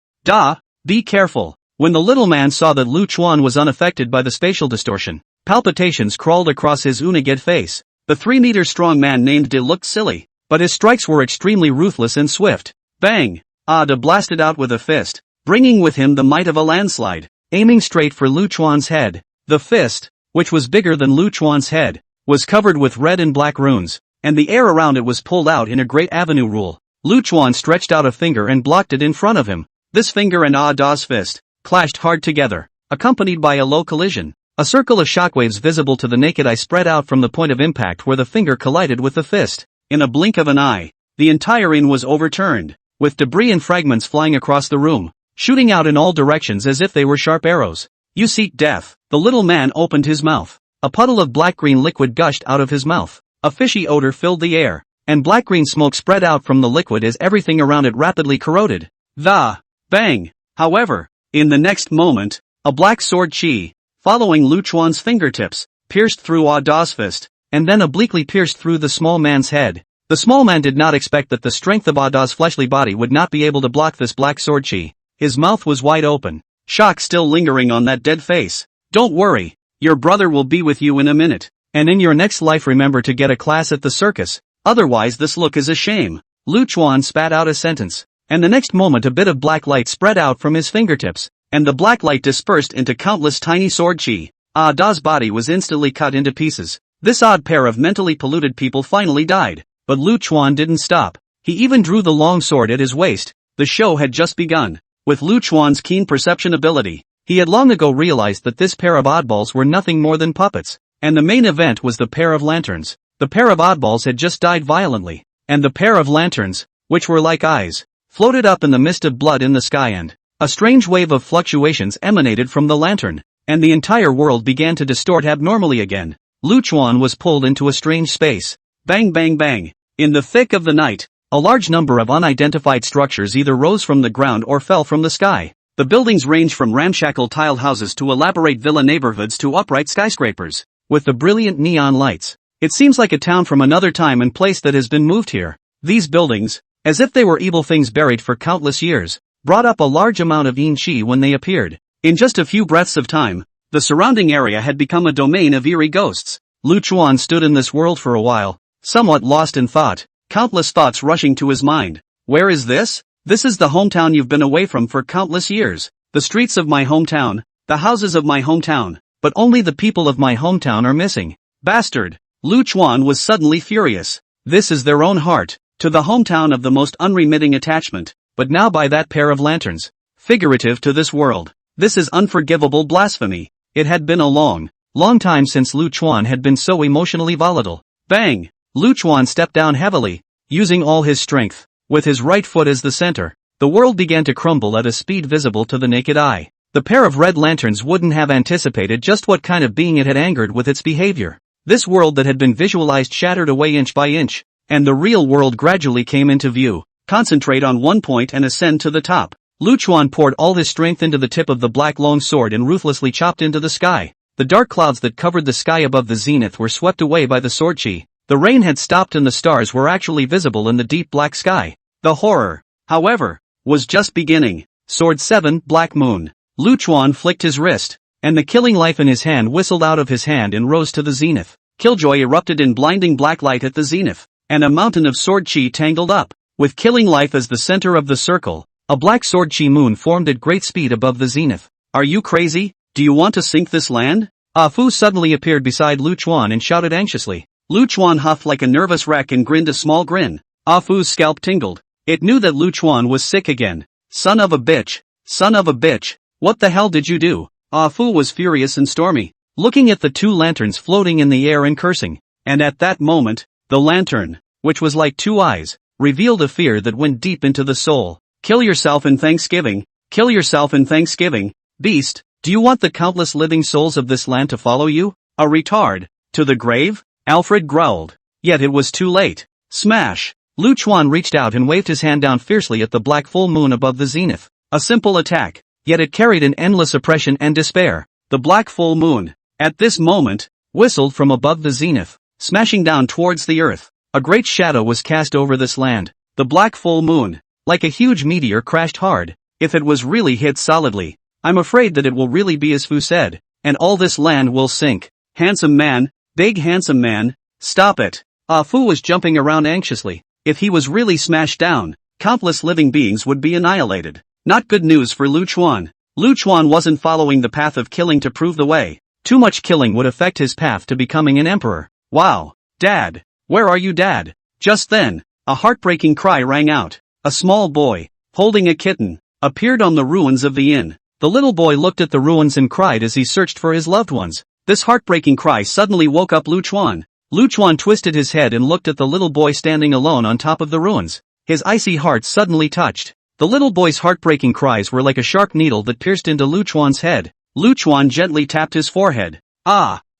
Be careful. When the little man saw that Lu Chuan was unaffected by the spatial distortion, palpitations crawled across his uniged face. The 3-meter strong man named De looked silly, but his strikes were extremely ruthless and swift. Bang! De blasted out with a fist, bringing with him the might of a landslide, aiming straight for Lu Chuan's head. The fist, which was bigger than Lu Chuan's head, was covered with red and black runes, and the air around it was pulled out in a great avenue rule. Lu Chuan stretched out a finger and blocked it in front of him. This finger and Da's fist clashed hard together, accompanied by a low collision. A circle of shockwaves visible to the naked eye spread out from the point of impact where the finger collided with the fist. In a blink of an eye, the entire inn was overturned, with debris and fragments flying across the room, shooting out in all directions as if they were sharp arrows. You seek death. The little man opened his mouth. A puddle of black-green liquid gushed out of his mouth. A fishy odor filled the air, and black-green smoke spread out from the liquid as everything around it rapidly corroded. Bang! However, in the next moment, a black sword chi, following Lu Chuan's fingertips, pierced through Da's fist, and then obliquely pierced through the small man's head. The small man did not expect that the strength of Da's fleshly body would not be able to block this black sword chi. His mouth was wide open, shock still lingering on that dead face. Don't worry, your brother will be with you in a minute. And in your next life remember to get a class at the circus, otherwise this look is a shame. Lu Chuan spat out a sentence, and the next moment a bit of black light spread out from his fingertips, and the black light dispersed into countless tiny sword chi. Da's body was instantly cut into pieces. This odd pair of mentally polluted people finally died. But Lu Chuan didn't stop. He even drew the long sword at his waist. The show had just begun. With Lu Chuan's keen perception ability, he had long ago realized that this pair of oddballs were nothing more than puppets. And the main event was the pair of lanterns. The pair of oddballs had just died violently. And the pair of lanterns, which were like eyes, floated up in the mist of blood in the sky, and a strange wave of fluctuations emanated from the lantern, and the entire world began to distort abnormally again. Lu Chuan was pulled into a strange space. Bang bang bang. In the thick of the night, a large number of unidentified structures either rose from the ground or fell from the sky. The buildings range from ramshackle tiled houses to elaborate villa neighborhoods to upright skyscrapers, with the brilliant neon lights. It seems like a town from another time and place that has been moved here. These buildings, as if they were evil things buried for countless years, brought up a large amount of yin qi when they appeared. In just a few breaths of time, the surrounding area had become a domain of eerie ghosts. Lu Chuan stood in this world for a while, somewhat lost in thought, countless thoughts rushing to his mind. Where is this? This is the hometown you've been away from for countless years. The streets of my hometown, the houses of my hometown, but only the people of my hometown are missing. Bastard! Lu Chuan was suddenly furious. This is their own heart, to the hometown of the most unremitting attachment, but now by that pair of lanterns. Figurative to this world. This is unforgivable blasphemy. It had been a long time since Lu Chuan had been so emotionally volatile. Bang! Lu Chuan stepped down heavily, using all his strength. With his right foot as the center, the world began to crumble at a speed visible to the naked eye. The pair of red lanterns wouldn't have anticipated just what kind of being it had angered with its behavior. This world that had been visualized shattered away inch by inch, and the real world gradually came into view. Concentrate on one point and ascend to the top. Lu Chuan poured all his strength into the tip of the black long sword and ruthlessly chopped into the sky. The dark clouds that covered the sky above the zenith were swept away by the sword chi. The rain had stopped and the stars were actually visible in the deep black sky. The horror, however, was just beginning. Sword 7, Black Moon. Lu Chuan flicked his wrist, and the killing life in his hand whistled out of his hand and rose to the zenith. Killjoy erupted in blinding black light at the zenith, and a mountain of sword chi tangled up. With killing life as the center of the circle, a black sword chi moon formed at great speed above the zenith. Are you crazy? Do you want to sink this land? Fu suddenly appeared beside Lu Chuan and shouted anxiously. Lu Chuan huffed like a nervous wreck and grinned a small grin. Fu's scalp tingled. It knew that Lu Chuan was sick again. Son of a bitch. Son of a bitch. What the hell did you do? Fu was furious and stormy, looking at the two lanterns floating in the air and cursing. And at that moment, the lantern, which was like two eyes, revealed a fear that went deep into the soul. Kill yourself in thanksgiving. Kill yourself in thanksgiving. Beast, do you want the countless living souls of this land to follow you? A retard. To the grave? Alfred growled. Yet it was too late. Smash! Lu Chuan reached out and waved his hand down fiercely at the black full moon above the zenith. A simple attack, yet it carried an endless oppression and despair. The black full moon, at this moment, whistled from above the zenith, smashing down towards the earth. A great shadow was cast over this land. The black full moon, like a huge meteor, crashed hard. If it was really hit solidly, I'm afraid that it will really be as Fu said, and all this land will sink. Handsome man, big handsome man, stop it. Fu was jumping around anxiously. If he was really smashed down, countless living beings would be annihilated. Not good news for Lu Chuan. Lu Chuan wasn't following the path of killing to prove the way. Too much killing would affect his path to becoming an emperor. Wow. Dad. Where are you, Dad? Just then, a heartbreaking cry rang out. A small boy, holding a kitten, appeared on the ruins of the inn. The little boy looked at the ruins and cried as he searched for his loved ones. This heartbreaking cry suddenly woke up Lu Chuan. Lu Chuan twisted his head and looked at the little boy standing alone on top of the ruins. His icy heart suddenly touched. The little boy's heartbreaking cries were like a sharp needle that pierced into Lu Chuan's head. Lu Chuan gently tapped his forehead.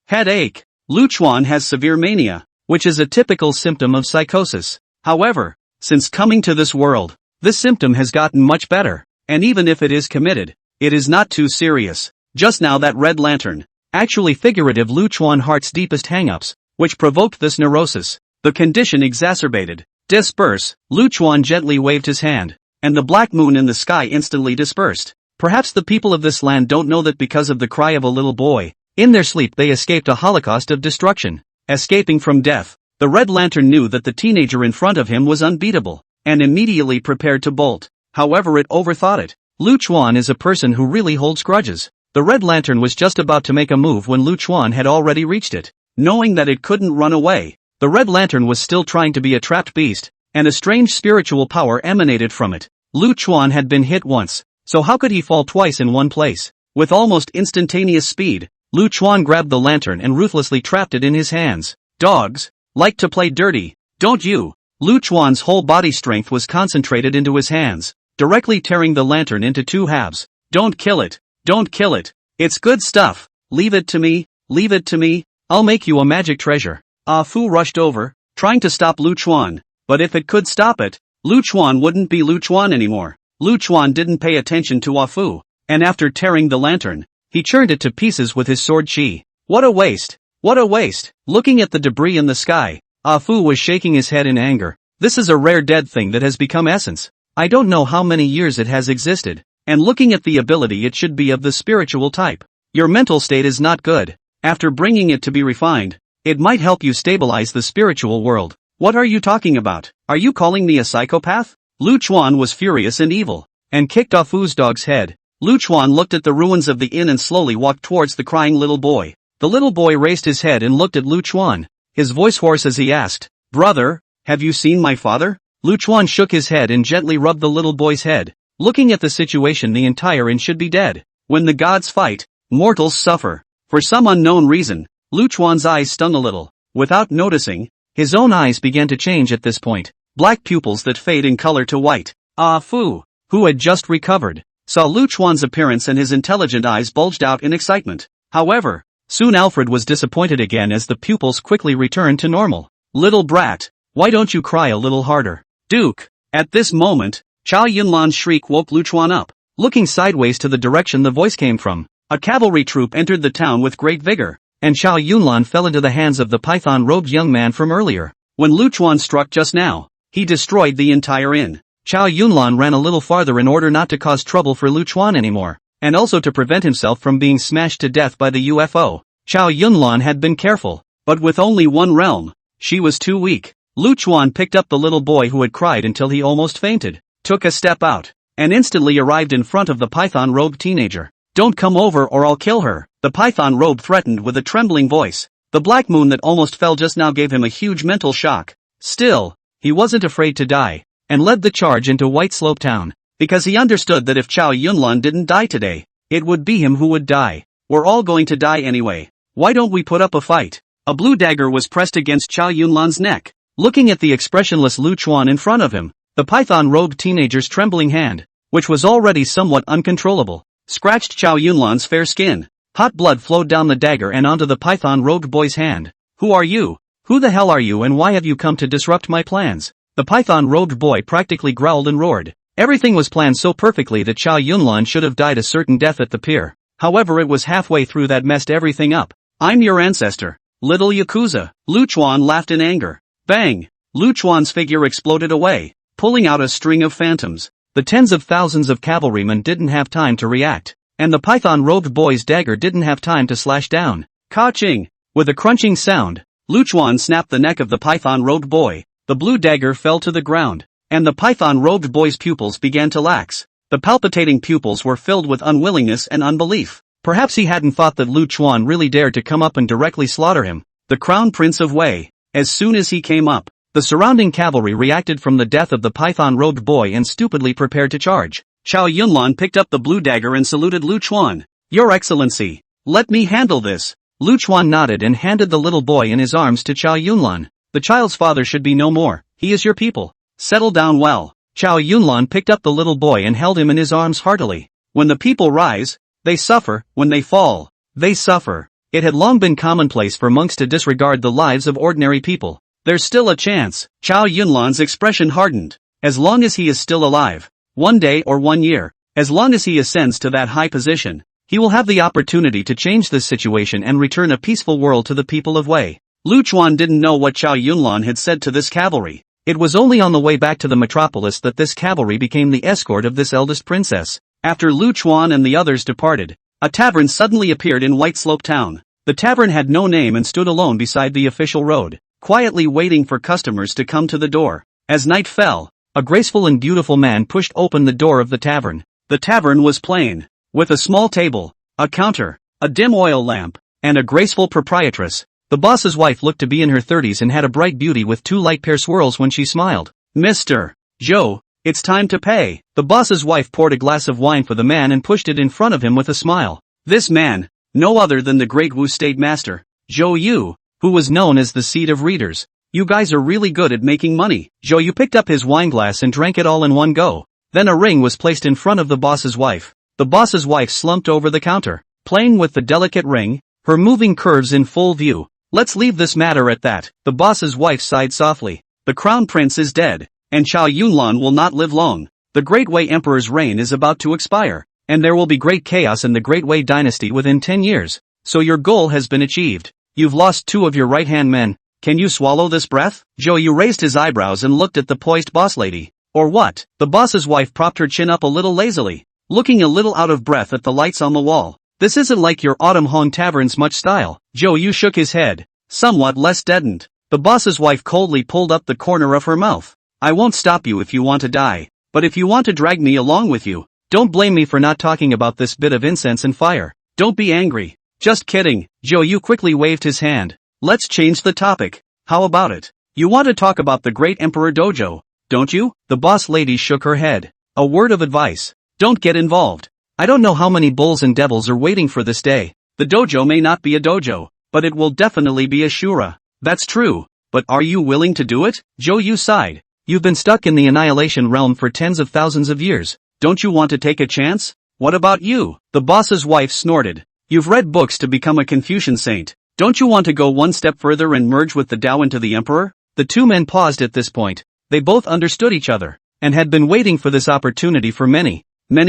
Headache. Lu Chuan has severe mania, which is a typical symptom of psychosis. However, since coming to this world, this symptom has gotten much better, and even if it is committed, it is not too serious. Just now that red lantern, actually figurative Lu Chuan heart's deepest hang-ups, which provoked this neurosis. The condition exacerbated. Disperse. Lu Chuan gently waved his hand, and the black moon in the sky instantly dispersed. Perhaps the people of this land don't know that because of the cry of a little boy, in their sleep they escaped a holocaust of destruction. Escaping from death, the red lantern knew that the teenager in front of him was unbeatable, and immediately prepared to bolt. however it overthought it. Lu Chuan is a person who really holds grudges. The Red Lantern was just about to make a move when Lu Chuan had already reached it. Knowing that it couldn't run away, the Red Lantern was still trying to be a trapped beast, and a strange spiritual power emanated from it. Lu Chuan had been hit once, so how could he fall twice in one place? With almost instantaneous speed, Lu Chuan grabbed the lantern and ruthlessly trapped it in his hands. Dogs like to play dirty, don't you? Lu Chuan's whole body strength was concentrated into his hands, directly tearing the lantern into two halves. Don't kill it, don't kill it. It's good stuff. Leave it to me, leave it to me. I'll make you a magic treasure. Ah Fu rushed over, trying to stop Lu Chuan, but if it could stop it, Lu Chuan wouldn't be Lu Chuan anymore. Lu Chuan didn't pay attention to Ah Fu, and after tearing the lantern, he churned it to pieces with his sword chi. What a waste! What a waste! Looking at the debris in the sky, Ah Fu was shaking his head in anger. This is a rare dead thing that has become essence. I don't know how many years it has existed, and looking at the ability it should be of the spiritual type. Your mental state is not good. After bringing it to be refined, it might help you stabilize the spiritual world. What are you talking about? Are you calling me a psychopath? Lu Chuan was furious and evil, and kicked Ah Fu's dog's head. Lu Chuan looked at the ruins of the inn and slowly walked towards the crying little boy. The little boy raised his head and looked at Lu Chuan, his voice hoarse as he asked, "Brother, have you seen my father?" Lu Chuan shook his head and gently rubbed the little boy's head. Looking at the situation, the entire inn should be dead. When the gods fight, mortals suffer. For some unknown reason, Lu Chuan's eyes stung a little. Without noticing, his own eyes began to change at this point. Black pupils that fade in color to white. Ah Fu, who had just recovered, saw Lu Chuan's appearance and his intelligent eyes bulged out in excitement. However, soon Alfred was disappointed again as the pupils quickly returned to normal. "Little brat, why don't you cry a little harder?" "Duke." At this moment, Chow Yunlan's shriek woke Lu Chuan up. Looking sideways to the direction the voice came from, a cavalry troop entered the town with great vigor, and Chow Yunlan fell into the hands of the python-robed young man from earlier. When Lu Chuan struck just now, he destroyed the entire inn. Chow Yunlan ran a little farther in order not to cause trouble for Lu Chuan anymore, and also to prevent himself from being smashed to death by the UFO. Chow Yunlan had been careful, but with only one realm, she was too weak. Lu Chuan picked up the little boy who had cried until he almost fainted, took a step out, and instantly arrived in front of the python-robed teenager. "Don't come over or I'll kill her," the python robe threatened with a trembling voice. The black moon that almost fell just now gave him a huge mental shock. Still, he wasn't afraid to die, and led the charge into White Slope Town, because he understood that if Chow Yunlan didn't die today, it would be him who would die. "We're all going to die anyway. Why don't we put up a fight?" A blue dagger was pressed against Chow Yunlan's neck. Looking at the expressionless Lu Chuan in front of him, the python-robed teenager's trembling hand, which was already somewhat uncontrollable, scratched Chow Yunlan's fair skin. Hot blood flowed down the dagger and onto the python-robed boy's hand. "Who are you? Who the hell are you and why have you come to disrupt my plans?" The python-robed boy practically growled and roared. Everything was planned so perfectly that Chow Yunlan should have died a certain death at the pier. However, it was halfway through that messed everything up. "I'm your ancestor, little Yakuza." Lu Chuan laughed in anger. Bang! Lu Chuan's figure exploded away, pulling out a string of phantoms. The tens of thousands of cavalrymen didn't have time to react, and the python-robed boy's dagger didn't have time to slash down. Ka-ching! With a crunching sound, Lu Chuan snapped the neck of the python-robed boy. The blue dagger fell to the ground, and the python-robed boy's pupils began to lax. The palpitating pupils were filled with unwillingness and unbelief. Perhaps he hadn't thought that Lu Chuan really dared to come up and directly slaughter him. The Crown Prince of Wei. As soon as he came up, the surrounding cavalry reacted from the death of the python-robed boy and stupidly prepared to charge. Chow Yunlan picked up the blue dagger and saluted Lu Chuan. "Your Excellency, let me handle this." Lu Chuan nodded and handed the little boy in his arms to Chow Yunlan. "The child's father should be no more, he is your people. Settle down well." Chow Yunlan picked up the little boy and held him in his arms heartily. "When the people rise, they suffer. When they fall, they suffer." It had long been commonplace for monks to disregard the lives of ordinary people. "There's still a chance." Chow Yunlan's expression hardened. "As long as he is still alive, 1 day or 1 year, as long as he ascends to that high position, he will have the opportunity to change this situation and return a peaceful world to the people of Wei." Lu Chuan didn't know what Chow Yunlan had said to this cavalry. It was only on the way back to the metropolis that this cavalry became the escort of this eldest princess. After Lu Chuan and the others departed, a tavern suddenly appeared in White Slope Town. The tavern had no name and stood alone beside the official road, quietly waiting for customers to come to the door. As night fell, A graceful and beautiful man pushed open the door of the tavern. The tavern was plain, with a small table, a counter, a dim oil lamp, and a graceful proprietress. The boss's wife looked to be in her 30s and had a bright beauty with two light pear swirls when she smiled. Mr. Joe, it's time to pay. The boss's wife poured a glass of wine for the man and pushed it in front of him with a smile. This man, no other than the great Wu State Master, Zhou Yu, who was known as the seed of readers. You guys are really good at making money. Zhou Yu picked up his wineglass and drank it all in one go. Then a ring was placed in front of the boss's wife. The boss's wife slumped over the counter, playing with the delicate ring, her moving curves in full view. Let's leave this matter at that. The boss's wife sighed softly. The crown prince is dead, and Chao Yunlan will not live long. The Great Wei Emperor's reign is about to expire, and there will be great chaos in the Great Wei dynasty within 10 years. So your goal has been achieved. You've lost 2 of your right-hand men. Can you swallow this breath? Zhou Yu raised his eyebrows and looked at the poised boss lady. Or what? The boss's wife propped her chin up a little lazily, looking a little out of breath at the lights on the wall. This isn't like your Autumn Hong Tavern's much style. Zhou Yu shook his head, somewhat less deadened. The boss's wife coldly pulled up the corner of her mouth. I won't stop you if you want to die, but if you want to drag me along with you, don't blame me for not talking about this bit of incense and fire. Don't be angry. Just kidding. Zhou Yu quickly waved his hand. Let's change the topic. How about it? You want to talk about the Great Emperor Dojo, don't you? The boss lady shook her head. A word of advice. Don't get involved. I don't know how many bulls and devils are waiting for this day. The dojo may not be a dojo, but it will definitely be a shura. That's true, but are you willing to do it? Zhou Yu sighed. You've been stuck in the annihilation realm for tens of thousands of years. Don't you want to take a chance? What about you? The boss's wife snorted. You've read books to become a Confucian saint. Don't you want to go one step further and merge with the Tao into the emperor? The two men paused at this point. They both understood each other, and had been waiting for this opportunity for many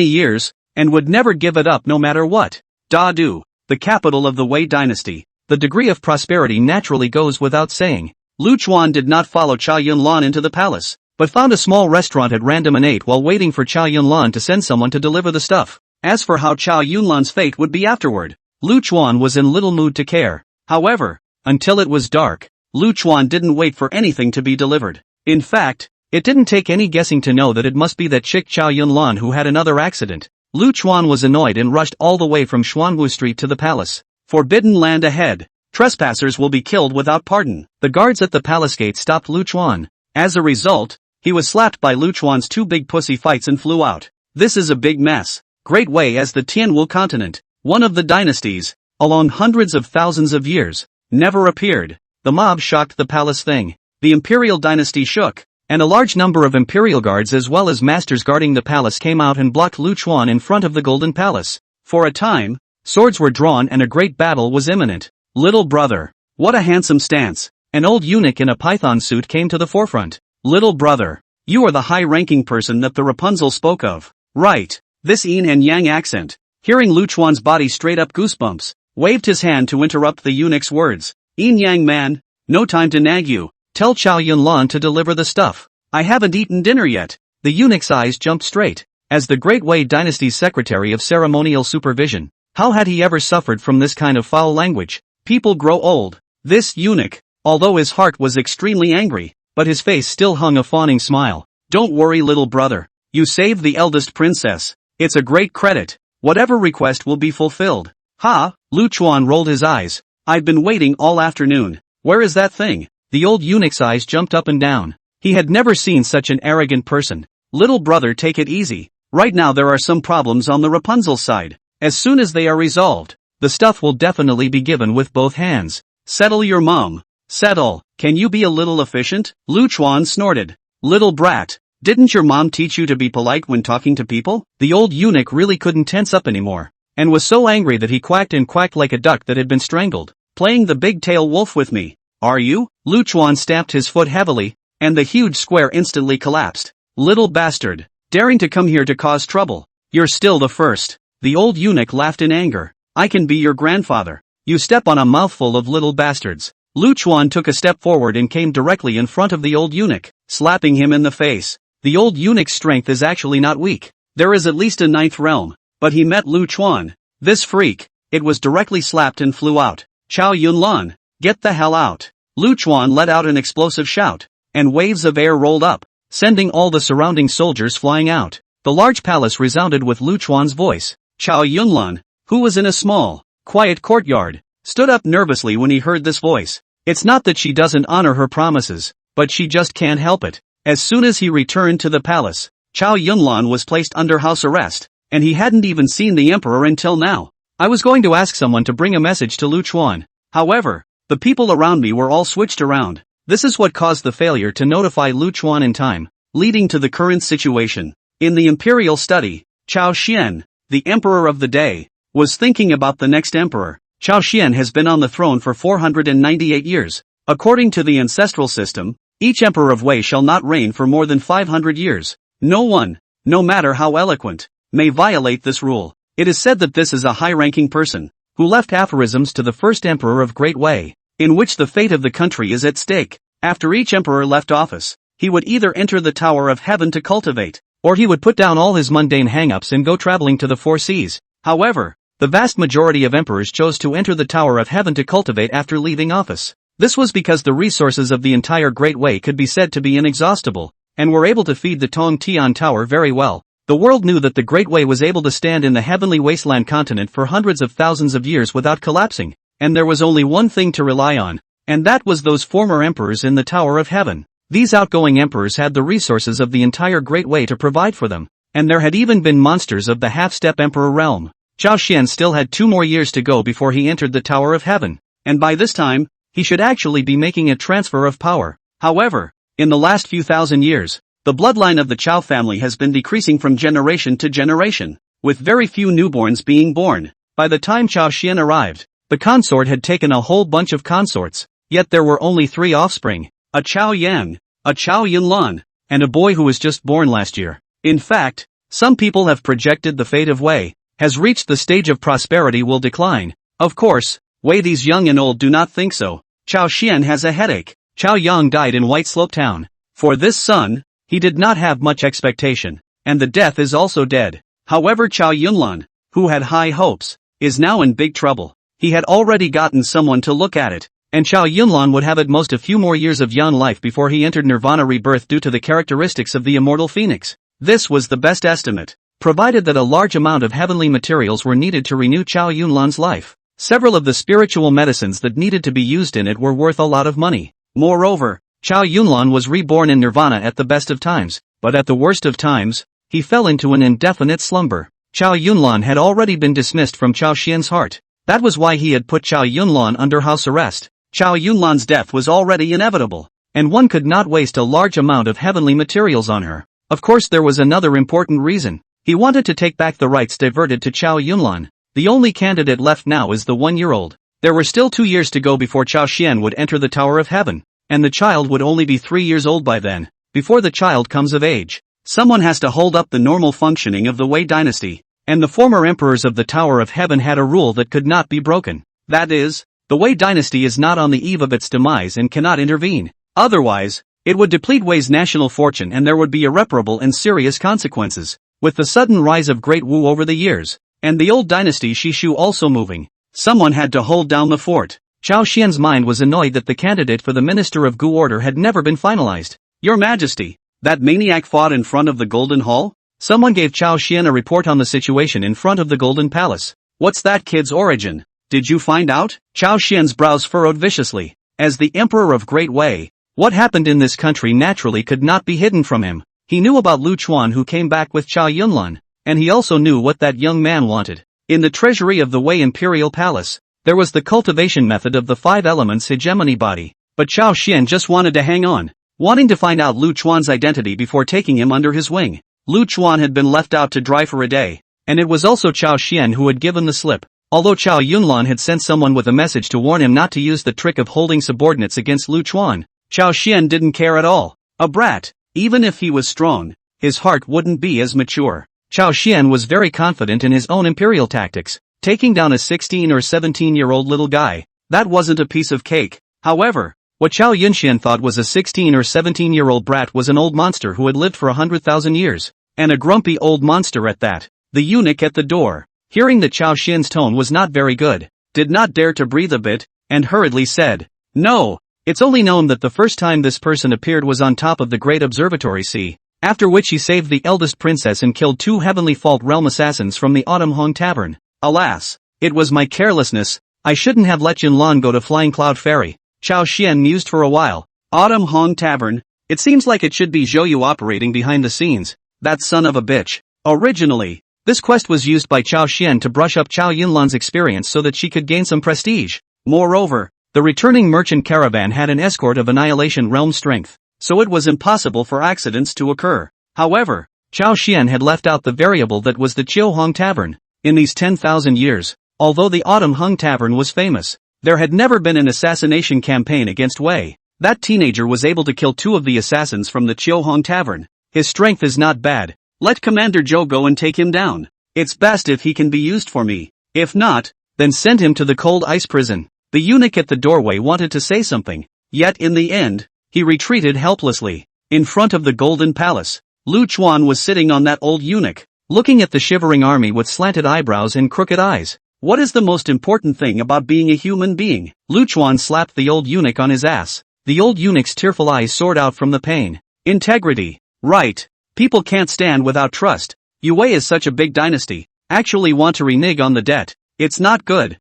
years, and would never give it up no matter what. Da-du, the capital of the Wei dynasty. The degree of prosperity naturally goes without saying. Lu Chuan did not follow Chao Yunlan into the palace, but found a small restaurant at random and ate while waiting for Chao Yunlan to send someone to deliver the stuff. As for how Chao Yunlan's fate would be afterward, Lu Chuan was in little mood to care. However, until it was dark, Lu Chuan didn't wait for anything to be delivered. In fact, it didn't take any guessing to know that it must be that chick Chao Yunlan who had another accident. Lu Chuan was annoyed and rushed all the way from Xuanwu Street to the palace. Forbidden land ahead. Trespassers will be killed without pardon. The guards at the palace gate stopped Lu Chuan. As a result, he was slapped by Lu Chuan's 2 big pussy fights and flew out. This is a big mess. Great Wei as the Tianwu continent, one of the dynasties, along hundreds of thousands of years, never appeared. The mob shocked the palace thing. The imperial dynasty shook, and a large number of imperial guards as well as masters guarding the palace came out and blocked Lu Chuan in front of the Golden Palace. For a time, swords were drawn and a great battle was imminent. Little brother, what a handsome stance. An old eunuch in a python suit came to the forefront. Little brother, you are the high-ranking person that the Rapunzel spoke of. Right, this yin and yang accent. Hearing Lu Chuan's body straight up goosebumps, waved his hand to interrupt the eunuch's words. Yin yang man, no time to nag you. Tell Chao Yunlan to deliver the stuff. I haven't eaten dinner yet. The eunuch's eyes jumped straight. As the Great Wei dynasty's secretary of ceremonial supervision, how had he ever suffered from this kind of foul language? People grow old. This eunuch, although his heart was extremely angry, but his face still hung a fawning smile. Don't worry little brother. You saved the eldest princess. It's a great credit. Whatever request will be fulfilled. Ha! Lu Chuan rolled his eyes. I've been waiting all afternoon. Where is that thing? The old eunuch's eyes jumped up and down. He had never seen such an arrogant person. Little brother, take it easy. Right now there are some problems on the Rapunzel side. As soon as they are resolved, the stuff will definitely be given with both hands. Settle your mum. Settle. Can you be a little efficient? Lu Chuan snorted. Little brat, didn't your mom teach you to be polite when talking to people? The old eunuch really couldn't tense up anymore, and was so angry that he quacked and quacked like a duck that had been strangled. Playing the big tail wolf with me, are you? Lu Chuan stamped his foot heavily, and the huge square instantly collapsed. Little bastard, daring to come here to cause trouble. You're still the first. The old eunuch laughed in anger. I can be your grandfather. You step on a mouthful of little bastards. Lu Chuan took a step forward and came directly in front of the old eunuch, slapping him in the face. The old eunuch's strength is actually not weak. There is at least a 9th realm, but he met Lu Chuan. This freak, it was directly slapped and flew out. Chao Yunlan, get the hell out. Lu Chuan let out an explosive shout, and waves of air rolled up, sending all the surrounding soldiers flying out. The large palace resounded with Lu Chuan's voice. Chow Yunlan, who was in a small, quiet courtyard, stood up nervously when he heard this voice. It's not that she doesn't honor her promises, but she just can't help it. As soon as he returned to the palace, Chow Yunlan was placed under house arrest, and he hadn't even seen the emperor until now. I was going to ask someone to bring a message to Lu Chuan. However, the people around me were all switched around. This is what caused the failure to notify Lu Chuan in time, leading to the current situation. In the imperial study, Chao Xian, the emperor of the day, was thinking about the next emperor. Chao Xian has been on the throne for 498 years. According to the ancestral system, each emperor of Wei shall not reign for more than 500 years. No one, no matter how eloquent, may violate this rule. It is said that this is a high-ranking person, who left aphorisms to the first emperor of Great Wei, in which the fate of the country is at stake. After each emperor left office, he would either enter the Tower of Heaven to cultivate, or he would put down all his mundane hang-ups and go traveling to the four seas. However, the vast majority of emperors chose to enter the Tower of Heaven to cultivate after leaving office. This was because the resources of the entire Great Wei could be said to be inexhaustible, and were able to feed the Tong Tian Tower very well. The world knew that the Great Wei was able to stand in the heavenly wasteland continent for hundreds of thousands of years without collapsing, and there was only one thing to rely on, and that was those former emperors in the Tower of Heaven. These outgoing emperors had the resources of the entire Great Wei to provide for them, and there had even been monsters of the half-step emperor realm. Chao Xian still had 2 more years to go before he entered the Tower of Heaven, and by this time, he should actually be making a transfer of power. However, in the last few thousand years, the bloodline of the Chao family has been decreasing from generation to generation, with very few newborns being born. By the time Chao Xian arrived, the consort had taken a whole bunch of consorts, yet there were only 3 offspring. A Chao Yang, a Chao Yunlan, and a boy who was just born last year. In fact, some people have projected the fate of Wei has reached the stage of prosperity will decline. Of course, Wei these young and old do not think so. Chao Xian has a headache. Chao Yang died in White Slope Town. For this son, he did not have much expectation, and the death is also dead. However, Chao Yunlan, who had high hopes, is now in big trouble. He had already gotten someone to look at it, and Chao Yunlan would have at most a few more years of young life before he entered Nirvana rebirth due to the characteristics of the immortal phoenix. This was the best estimate, provided that a large amount of heavenly materials were needed to renew Chao Yunlan's life. Several of the spiritual medicines that needed to be used in it were worth a lot of money. Moreover, Chao Yunlan was reborn in Nirvana at the best of times, but at the worst of times, he fell into an indefinite slumber. Chao Yunlan had already been dismissed from Chao Xian's heart. That was why he had put Chao Yunlan under house arrest. Chao Yunlan's death was already inevitable, and one could not waste a large amount of heavenly materials on her. Of course, there was another important reason. He wanted to take back the rights diverted to Chao Yunlan. The only candidate left now is the 1-year-old. There were still 2 years to go before Chao Xian would enter the Tower of Heaven, and the child would only be 3 years old by then. Before the child comes of age, someone has to hold up the normal functioning of the Wei dynasty, and the former emperors of the Tower of Heaven had a rule that could not be broken. That is, the Wei dynasty is not on the eve of its demise and cannot intervene. Otherwise, it would deplete Wei's national fortune and there would be irreparable and serious consequences. With the sudden rise of Great Wu over the years, and the old dynasty Shishu also moving, someone had to hold down the fort. Chao Xian's mind was annoyed that the candidate for the Minister of Gu Order had never been finalized. Your Majesty, that maniac fought in front of the Golden Hall? Someone gave Chao Xian a report on the situation in front of the Golden Palace. What's that kid's origin? Did you find out? Chao Xian's brows furrowed viciously. As the Emperor of Great Wei, what happened in this country naturally could not be hidden from him. He knew about Lu Chuan who came back with Chao Yunlan, and he also knew what that young man wanted. In the treasury of the Wei Imperial Palace, there was the cultivation method of the 5 elements hegemony body, but Chao Xian just wanted to hang on, wanting to find out Lu Chuan's identity before taking him under his wing. Lu Chuan had been left out to dry for a day, and it was also Chao Xian who had given the slip. Although Chao Yunlan had sent someone with a message to warn him not to use the trick of holding subordinates against Lu Chuan, Chao Xian didn't care at all. A brat, even if he was strong, his heart wouldn't be as mature. Chao Xian was very confident in his own imperial tactics, taking down a 16 or 17-year-old little guy. That wasn't a piece of cake. However, what Chao Yunxian thought was a 16 or 17-year-old brat was an old monster who had lived for 100,000 years, and a grumpy old monster at that. The eunuch at the door, hearing that Chao Xian's tone was not very good, did not dare to breathe a bit, and hurriedly said, "No, It's only known that the first time this person appeared was on top of the Great Observatory Sea, after which he saved the eldest princess and killed 2 Heavenly Fault Realm assassins from the Autumn Hong Tavern. Alas, it was my carelessness, I shouldn't have let Yunlan go to Flying Cloud Ferry. Chao Xian mused for a while. Autumn Hong Tavern? It seems like it should be Zhou operating behind the scenes, that son of a bitch. Originally, this quest was used by Chao Xian to brush up Chao Yunlan's experience so that she could gain some prestige. Moreover, the returning merchant caravan had an escort of Annihilation Realm strength, so it was impossible for accidents to occur. However, Chao Xian had left out the variable that was the Chiu Hong Tavern. In these 10,000 years, although the Autumn Hung Tavern was famous, there had never been an assassination campaign against Wei. That teenager was able to kill 2 of the assassins from the Chiu Hong Tavern. His strength is not bad. Let Commander Zhou go and take him down. It's best if he can be used for me. If not, then send him to the cold ice prison. The eunuch at the doorway wanted to say something, yet in the end, he retreated helplessly. In front of the Golden Palace, Lu Chuan was sitting on that old eunuch, looking at the shivering army with slanted eyebrows and crooked eyes. What is the most important thing about being a human being? Lu Chuan slapped the old eunuch on his ass. The old eunuch's tearful eyes soared out from the pain. Integrity. Right. People can't stand without trust. Yue is such a big dynasty. Actually want to renege on the debt. It's not good.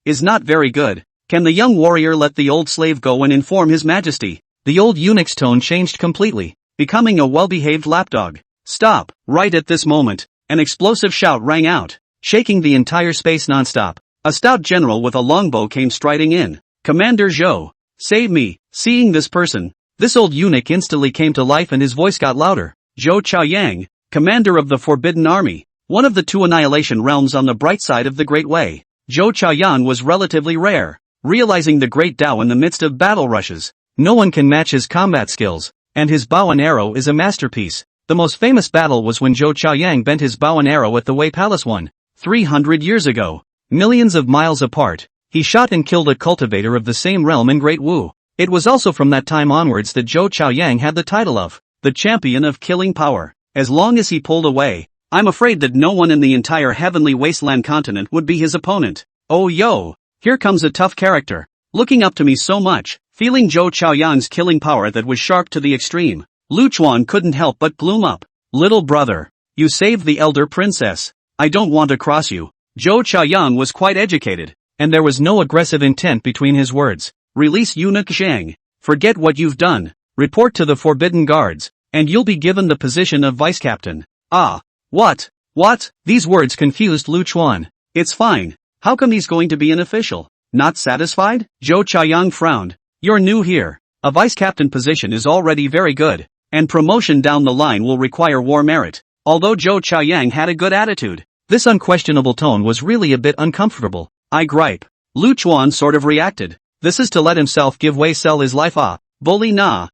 Is not very good. Can the young warrior let the old slave go and inform his majesty? The old eunuch's tone changed completely, becoming a well-behaved lapdog. Stop. Right at this moment, an explosive shout rang out, shaking the entire space non-stop. A stout general with a longbow came striding in. Commander Zhou, save me. Seeing this person, this old eunuch instantly came to life and his voice got louder. Zhou Chaoyang, commander of the Forbidden Army, one of the 2 annihilation realms on the bright side of the Great Way. Zhou Chaoyan was relatively rare, realizing the great Tao in the midst of battle rushes. No one can match his combat skills, and his bow and arrow is a masterpiece. The most famous battle was when Zhou Chaoyang bent his bow and arrow at the Wei Palace 300 years ago. Millions of miles apart, he shot and killed a cultivator of the same realm in Great Wu. It was also from that time onwards that Zhou Chaoyang had the title of the champion of killing power. As long as he pulled away, I'm afraid that no one in the entire heavenly wasteland continent would be his opponent. Oh yo, here comes a tough character, looking up to me so much, feeling Zhou Chaoyang's killing power that was sharp to the extreme. Lu Chuan couldn't help but gloom up. Little brother, you saved the elder princess. I don't want to cross you. Zhou Chaoyang was quite educated, and there was no aggressive intent between his words. Release eunuch Zhang. Forget what you've done. Report to the Forbidden Guards, and you'll be given the position of vice captain. Ah. What? These words confused Lu Chuan. It's fine. How come he's going to be an official? Not satisfied? Zhou Chaoyang frowned. You're new here. A vice captain position is already very good, and promotion down the line will require war merit. Although Zhou Chaoyang had a good attitude, this unquestionable tone was really a bit uncomfortable. I gripe. Lu Chuan sort of reacted. This is to let himself give Wei sell his life. Bully nah.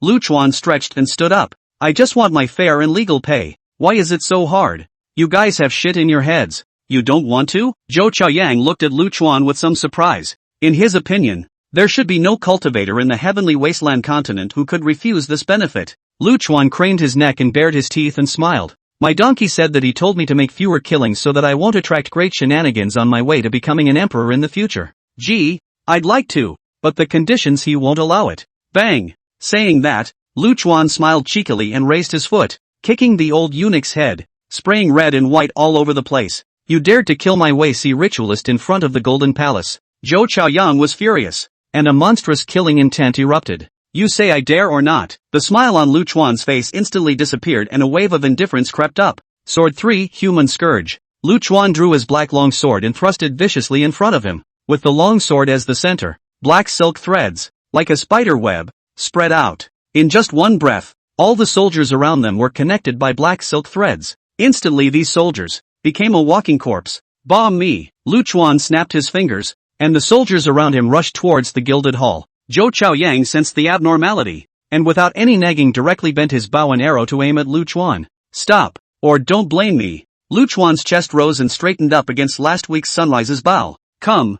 Lu Chuan stretched and stood up. I just want my fair and legal pay. Why is it so hard? You guys have shit in your heads. You don't want to? Zhou Chaoyang looked at Lu Chuan with some surprise. In his opinion, there should be no cultivator in the heavenly wasteland continent who could refuse this benefit. Lu Chuan craned his neck and bared his teeth and smiled. My donkey said that he told me to make fewer killings so that I won't attract great shenanigans on my way to becoming an emperor in the future. Gee, I'd like to, but the conditions he won't allow it. Bang! Saying that, Lu Chuan smiled cheekily and raised his foot, kicking the old eunuch's head, spraying red and white all over the place. You dared to kill my Wei Si ritualist in front of the Golden Palace. Zhou Chaoyang was furious, and a monstrous killing intent erupted. You say I dare or not? The smile on Lu Chuan's face instantly disappeared and a wave of indifference crept up. Sword 3, Human Scourge. Lu Chuan drew his black long sword and thrust it viciously in front of him, with the long sword as the center. Black silk threads, like a spider web, spread out. In just one breath, all the soldiers around them were connected by black silk threads. Instantly these soldiers became a walking corpse. Bomb me! Lu Chuan snapped his fingers, and the soldiers around him rushed towards the gilded hall. Zhou Chaoyang sensed the abnormality, and without any nagging directly bent his bow and arrow to aim at Lu Chuan. Stop, or don't blame me. Lu Chuan's chest rose and straightened up against last week's sunrise's bow. Come,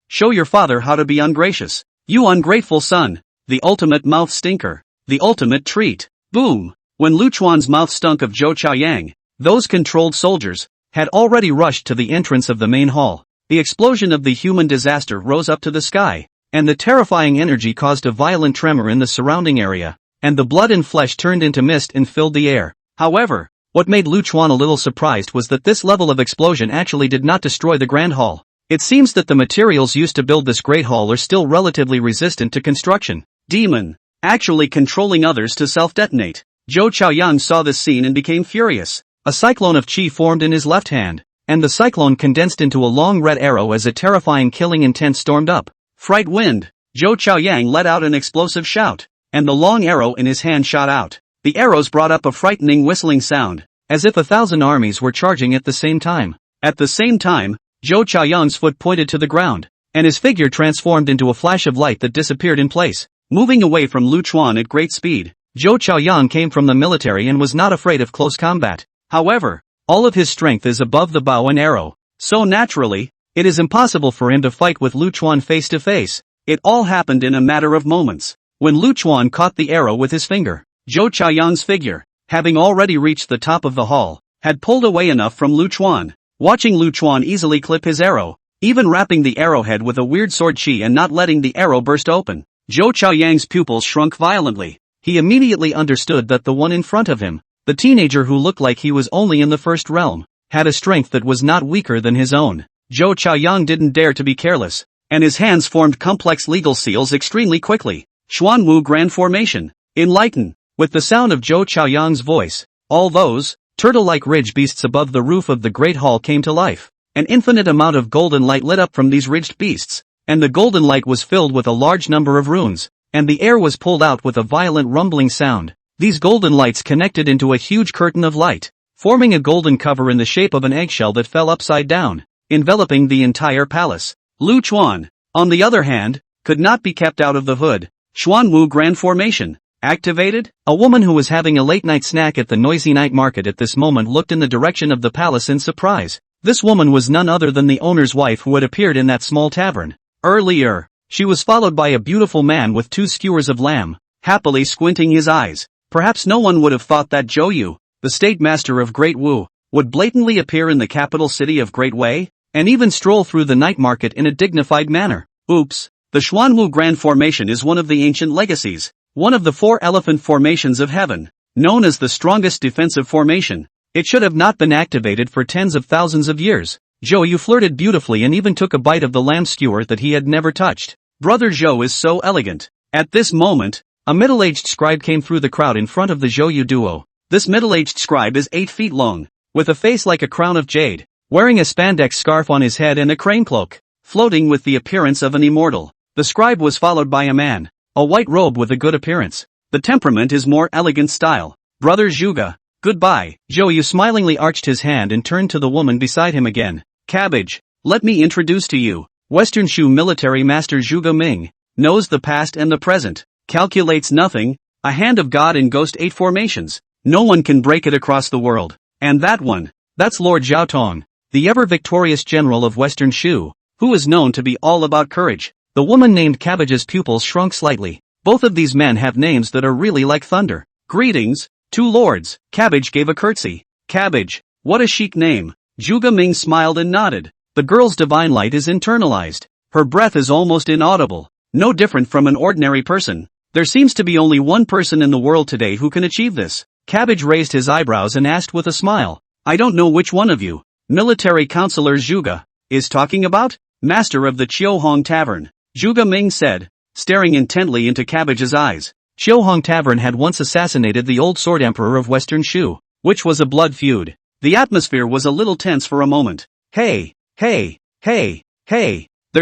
show your father how to be ungracious. You ungrateful son. The ultimate mouth stinker. The ultimate treat. Boom! When Lu Chuan's mouth stunk of Zhou Chaoyang, those controlled soldiers had already rushed to the entrance of the main hall. The explosion of the human disaster rose up to the sky, and the terrifying energy caused a violent tremor in the surrounding area, and the blood and flesh turned into mist and filled the air. However, what made Lu Chuan a little surprised was that this level of explosion actually did not destroy the Grand Hall. It seems that the materials used to build this Great Hall are still relatively resistant to construction. Demon. Actually controlling others to self-detonate. Zhou Chaoyang saw this scene and became furious. A cyclone of chi formed in his left hand, and the cyclone condensed into a long red arrow as a terrifying killing intent stormed up. Fright wind. Zhou Chaoyang let out an explosive shout, and the long arrow in his hand shot out. The arrows brought up a frightening whistling sound, as if 1,000 armies were charging at the same time. At the same time, Zhou Chaoyang's foot pointed to the ground, and his figure transformed into a flash of light that disappeared in place. Moving away from Lu Chuan at great speed, Zhou Chaoyang came from the military and was not afraid of close combat. However, all of his strength is above the bow and arrow, so naturally, it is impossible for him to fight with Lu Chuan face to face. It all happened in a matter of moments. When Lu Chuan caught the arrow with his finger, Zhou Chaoyang's figure, having already reached the top of the hall, had pulled away enough from Lu Chuan. Watching Lu Chuan easily clip his arrow, even wrapping the arrowhead with a weird sword chi and not letting the arrow burst open, Zhou Chaoyang's pupils shrunk violently. He immediately understood that the one in front of him, the teenager who looked like he was only in the first realm, had a strength that was not weaker than his own. Zhou Chaoyang didn't dare to be careless, and his hands formed complex legal seals extremely quickly. Xuanwu Grand Formation. Enlighten. With the sound of Zhou Chaoyang's voice, all those turtle-like ridge beasts above the roof of the Great Hall came to life. An infinite amount of golden light lit up from these ridged beasts, and the golden light was filled with a large number of runes, and the air was pulled out with a violent rumbling sound. These golden lights connected into a huge curtain of light, forming a golden cover in the shape of an eggshell that fell upside down, enveloping the entire palace. Lu Chuan, on the other hand, could not be kept out of the hood. Xuanwu Grand Formation. Activated? A woman who was having a late-night snack at the noisy night market at this moment looked in the direction of the palace in surprise. This woman was none other than the owner's wife who had appeared in that small tavern earlier. She was followed by a beautiful man with 2 skewers of lamb, happily squinting his eyes. Perhaps no one would have thought that Zhou Yu, the state master of Great Wu, would blatantly appear in the capital city of Great Wei, and even stroll through the night market in a dignified manner. Oops, the Xuanwu Grand Formation is one of the ancient legacies. One of the 4 elephant formations of heaven, known as the strongest defensive formation. It should have not been activated for tens of thousands of years. Zhou Yu flirted beautifully and even took a bite of the lamb skewer that he had never touched. Brother Zhou is so elegant. At this moment, a middle-aged scribe came through the crowd in front of the Zhou Yu duo. This middle-aged scribe is 8 feet long, with a face like a crown of jade, wearing a spandex scarf on his head and a crane cloak, floating with the appearance of an immortal. The scribe was followed by a man. A white robe with a good appearance. The temperament is more elegant style. Brother Zhuge, goodbye. Zhou Yu smilingly arched his hand and turned to the woman beside him again. Cabbage, let me introduce to you. Western Shu military master Zhuge Ming, knows the past and the present, calculates nothing, a hand of God in Ghost 8 formations. No one can break it across the world. And that one, that's Lord Zhao Tong, the ever-victorious general of Western Shu, who is known to be all about courage. The woman named Cabbage's pupils shrunk slightly. Both of these men have names that are really like thunder. Greetings, 2 lords. Cabbage gave a curtsy. Cabbage, what a chic name. Zhuge Ming smiled and nodded. The girl's divine light is internalized. Her breath is almost inaudible. No different from an ordinary person. There seems to be only one person in the world today who can achieve this. Cabbage raised his eyebrows and asked with a smile. I don't know which one of you, military counselor Zhuge, is talking about? Master of the Qiuhong Tavern. Zhuge Ming said, staring intently into Cabbage's eyes. Qiuhong Tavern had once assassinated the old sword emperor of Western Shu, which was a blood feud. The atmosphere was a little tense for a moment. Hey, there's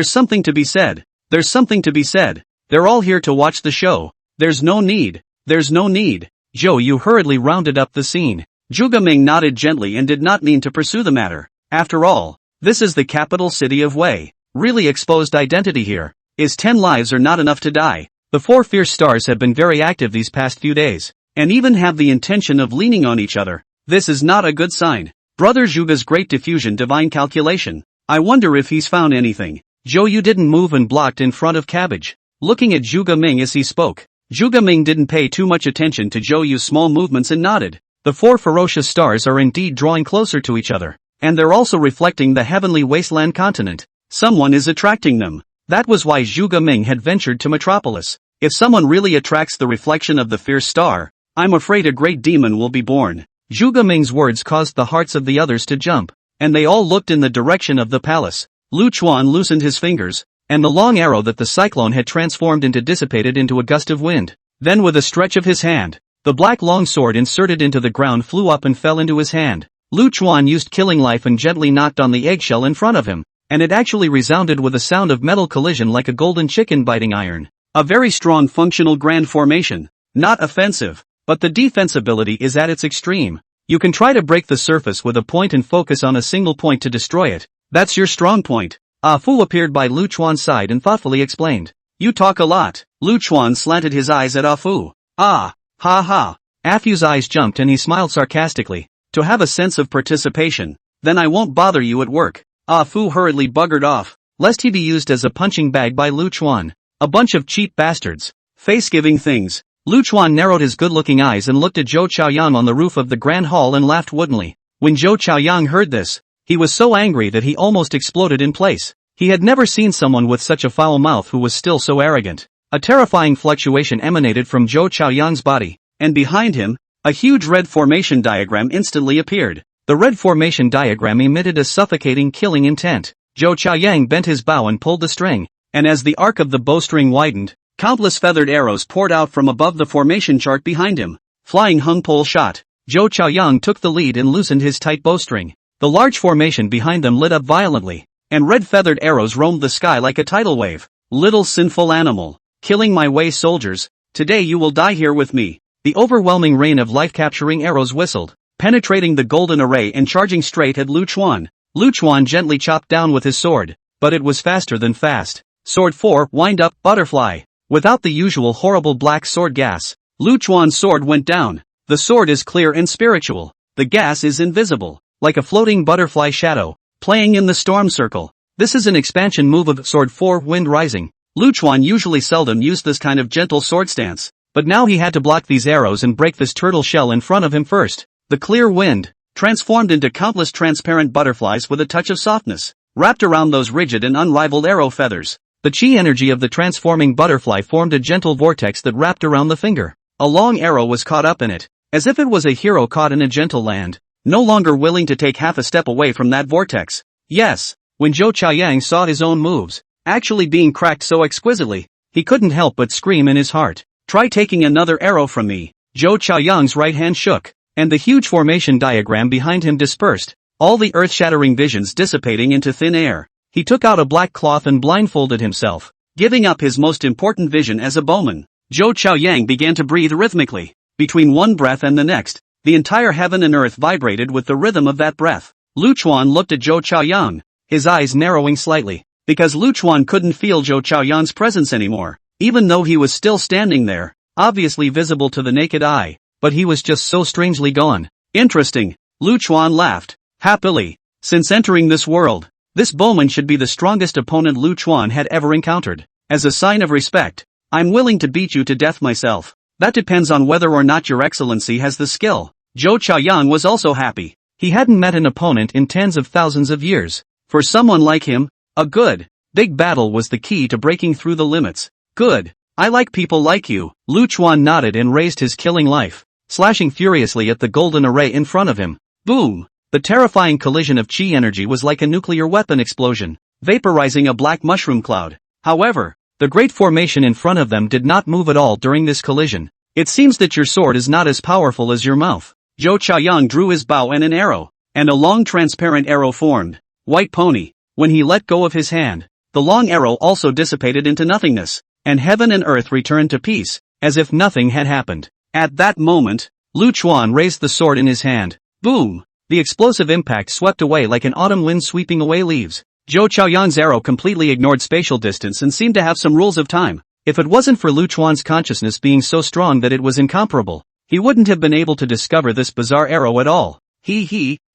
something to be said. There's something to be said. They're all here to watch the show. There's no need. Zhou Yu hurriedly rounded up the scene. Zhuge Ming nodded gently and did not mean to pursue the matter. After all, this is the capital city of Wei. Really exposed identity here. Is 10 lives are not enough to die. The 4 fierce stars have been very active these past few days, and even have the intention of leaning on each other. This is not a good sign. Brother Zhuge's great diffusion divine calculation. I wonder if he's found anything. Zhou Yu didn't move and blocked in front of Cabbage, looking at Zhuge Ming as he spoke. Zhuge Ming didn't pay too much attention to Zhou Yu's small movements and nodded. The 4 ferocious stars are indeed drawing closer to each other, and they're also reflecting the heavenly wasteland continent. Someone is attracting them. That was why Zhuge Ming had ventured to Metropolis. If someone really attracts the reflection of the fierce star, I'm afraid a great demon will be born. Zhuge Ming's words caused the hearts of the others to jump, and they all looked in the direction of the palace. Lu Chuan loosened his fingers, and the long arrow that the cyclone had transformed into dissipated into a gust of wind. Then with a stretch of his hand, the black long sword inserted into the ground flew up and fell into his hand. Lu Chuan used killing life and gently knocked on the eggshell in front of him, and it actually resounded with a sound of metal collision like a golden chicken biting iron. A very strong functional grand formation. Not offensive, but the defensibility is at its extreme. You can try to break the surface with a point and focus on a single point to destroy it. That's your strong point. Ah Fu appeared by Lu Chuan's side and thoughtfully explained. You talk a lot. Lu Chuan slanted his eyes at Ah Fu. Ah, ha ha. Ah Fu's eyes jumped and he smiled sarcastically. To have a sense of participation. Then I won't bother you at work. Ah Fu hurriedly buggered off, lest he be used as a punching bag by Lu Chuan. A bunch of cheap bastards. Face-giving things. Lu Chuan narrowed his good-looking eyes and looked at Zhou Chaoyang on the roof of the Grand Hall and laughed woodenly. When Zhou Chaoyang heard this, he was so angry that he almost exploded in place. He had never seen someone with such a foul mouth who was still so arrogant. A terrifying fluctuation emanated from Zhou Chaoyang's body, and behind him, a huge red formation diagram instantly appeared. The red formation diagram emitted a suffocating killing intent. Zhou Chaoyang bent his bow and pulled the string, and as the arc of the bowstring widened, countless feathered arrows poured out from above the formation chart behind him. Flying hung pole shot. Zhou Chaoyang took the lead and loosened his tight bowstring. The large formation behind them lit up violently, and red feathered arrows roamed the sky like a tidal wave. Little sinful animal, killing my way soldiers, today you will die here with me. The overwhelming rain of life-capturing arrows whistled, penetrating the golden array and charging straight at Lu Chuan. Lu Chuan gently chopped down with his sword, but it was faster than fast. Sword 4, wind up, butterfly. Without the usual horrible black sword gas, Lu Chuan's sword went down. The sword is clear and spiritual. The gas is invisible, like a floating butterfly shadow, playing in the storm circle. This is an expansion move of Sword 4, Wind Rising. Lu Chuan usually seldom used this kind of gentle sword stance, but now he had to block these arrows and break this turtle shell in front of him first. The clear wind, transformed into countless transparent butterflies with a touch of softness, wrapped around those rigid and unrivaled arrow feathers. The chi energy of the transforming butterfly formed a gentle vortex that wrapped around the finger. A long arrow was caught up in it, as if it was a hero caught in a gentle land, no longer willing to take half a step away from that vortex. Yes, when Zhou Chaoyang saw his own moves actually being cracked so exquisitely, he couldn't help but scream in his heart. Try taking another arrow from me. Zhou Chaoyang's right hand shook, and the huge formation diagram behind him dispersed, all the earth-shattering visions dissipating into thin air. He took out a black cloth and blindfolded himself, giving up his most important vision as a bowman. Zhou Chaoyang began to breathe rhythmically. Between one breath and the next, the entire heaven and earth vibrated with the rhythm of that breath. Lu Chuan looked at Zhou Chaoyang, his eyes narrowing slightly, because Lu Chuan couldn't feel Zhou Chaoyang's presence anymore, even though he was still standing there, obviously visible to the naked eye, but he was just so strangely gone. Interesting, Lu Chuan laughed, happily. Since entering this world, this bowman should be the strongest opponent Lu Chuan had ever encountered. As a sign of respect, I'm willing to beat you to death myself. That depends on whether or not your excellency has the skill. Zhou Chaoyang was also happy. He hadn't met an opponent in tens of thousands of years. For someone like him, a good, big battle was the key to breaking through the limits. Good. I like people like you. Lu Chuan nodded and raised his killing life, slashing furiously at the golden array in front of him. Boom! The terrifying collision of chi energy was like a nuclear weapon explosion, vaporizing a black mushroom cloud. However, the great formation in front of them did not move at all during this collision. It seems that your sword is not as powerful as your mouth. Zhou Chaoyang drew his bow and an arrow, and a long transparent arrow formed. White pony. When he let go of his hand, the long arrow also dissipated into nothingness, and heaven and earth returned to peace, as if nothing had happened. At that moment, Lu Chuan raised the sword in his hand. Boom! The explosive impact swept away like an autumn wind sweeping away leaves. Zhou Chaoyang's arrow completely ignored spatial distance and seemed to have some rules of time. If it wasn't for Lu Chuan's consciousness being so strong that it was incomparable, he wouldn't have been able to discover this bizarre arrow at all.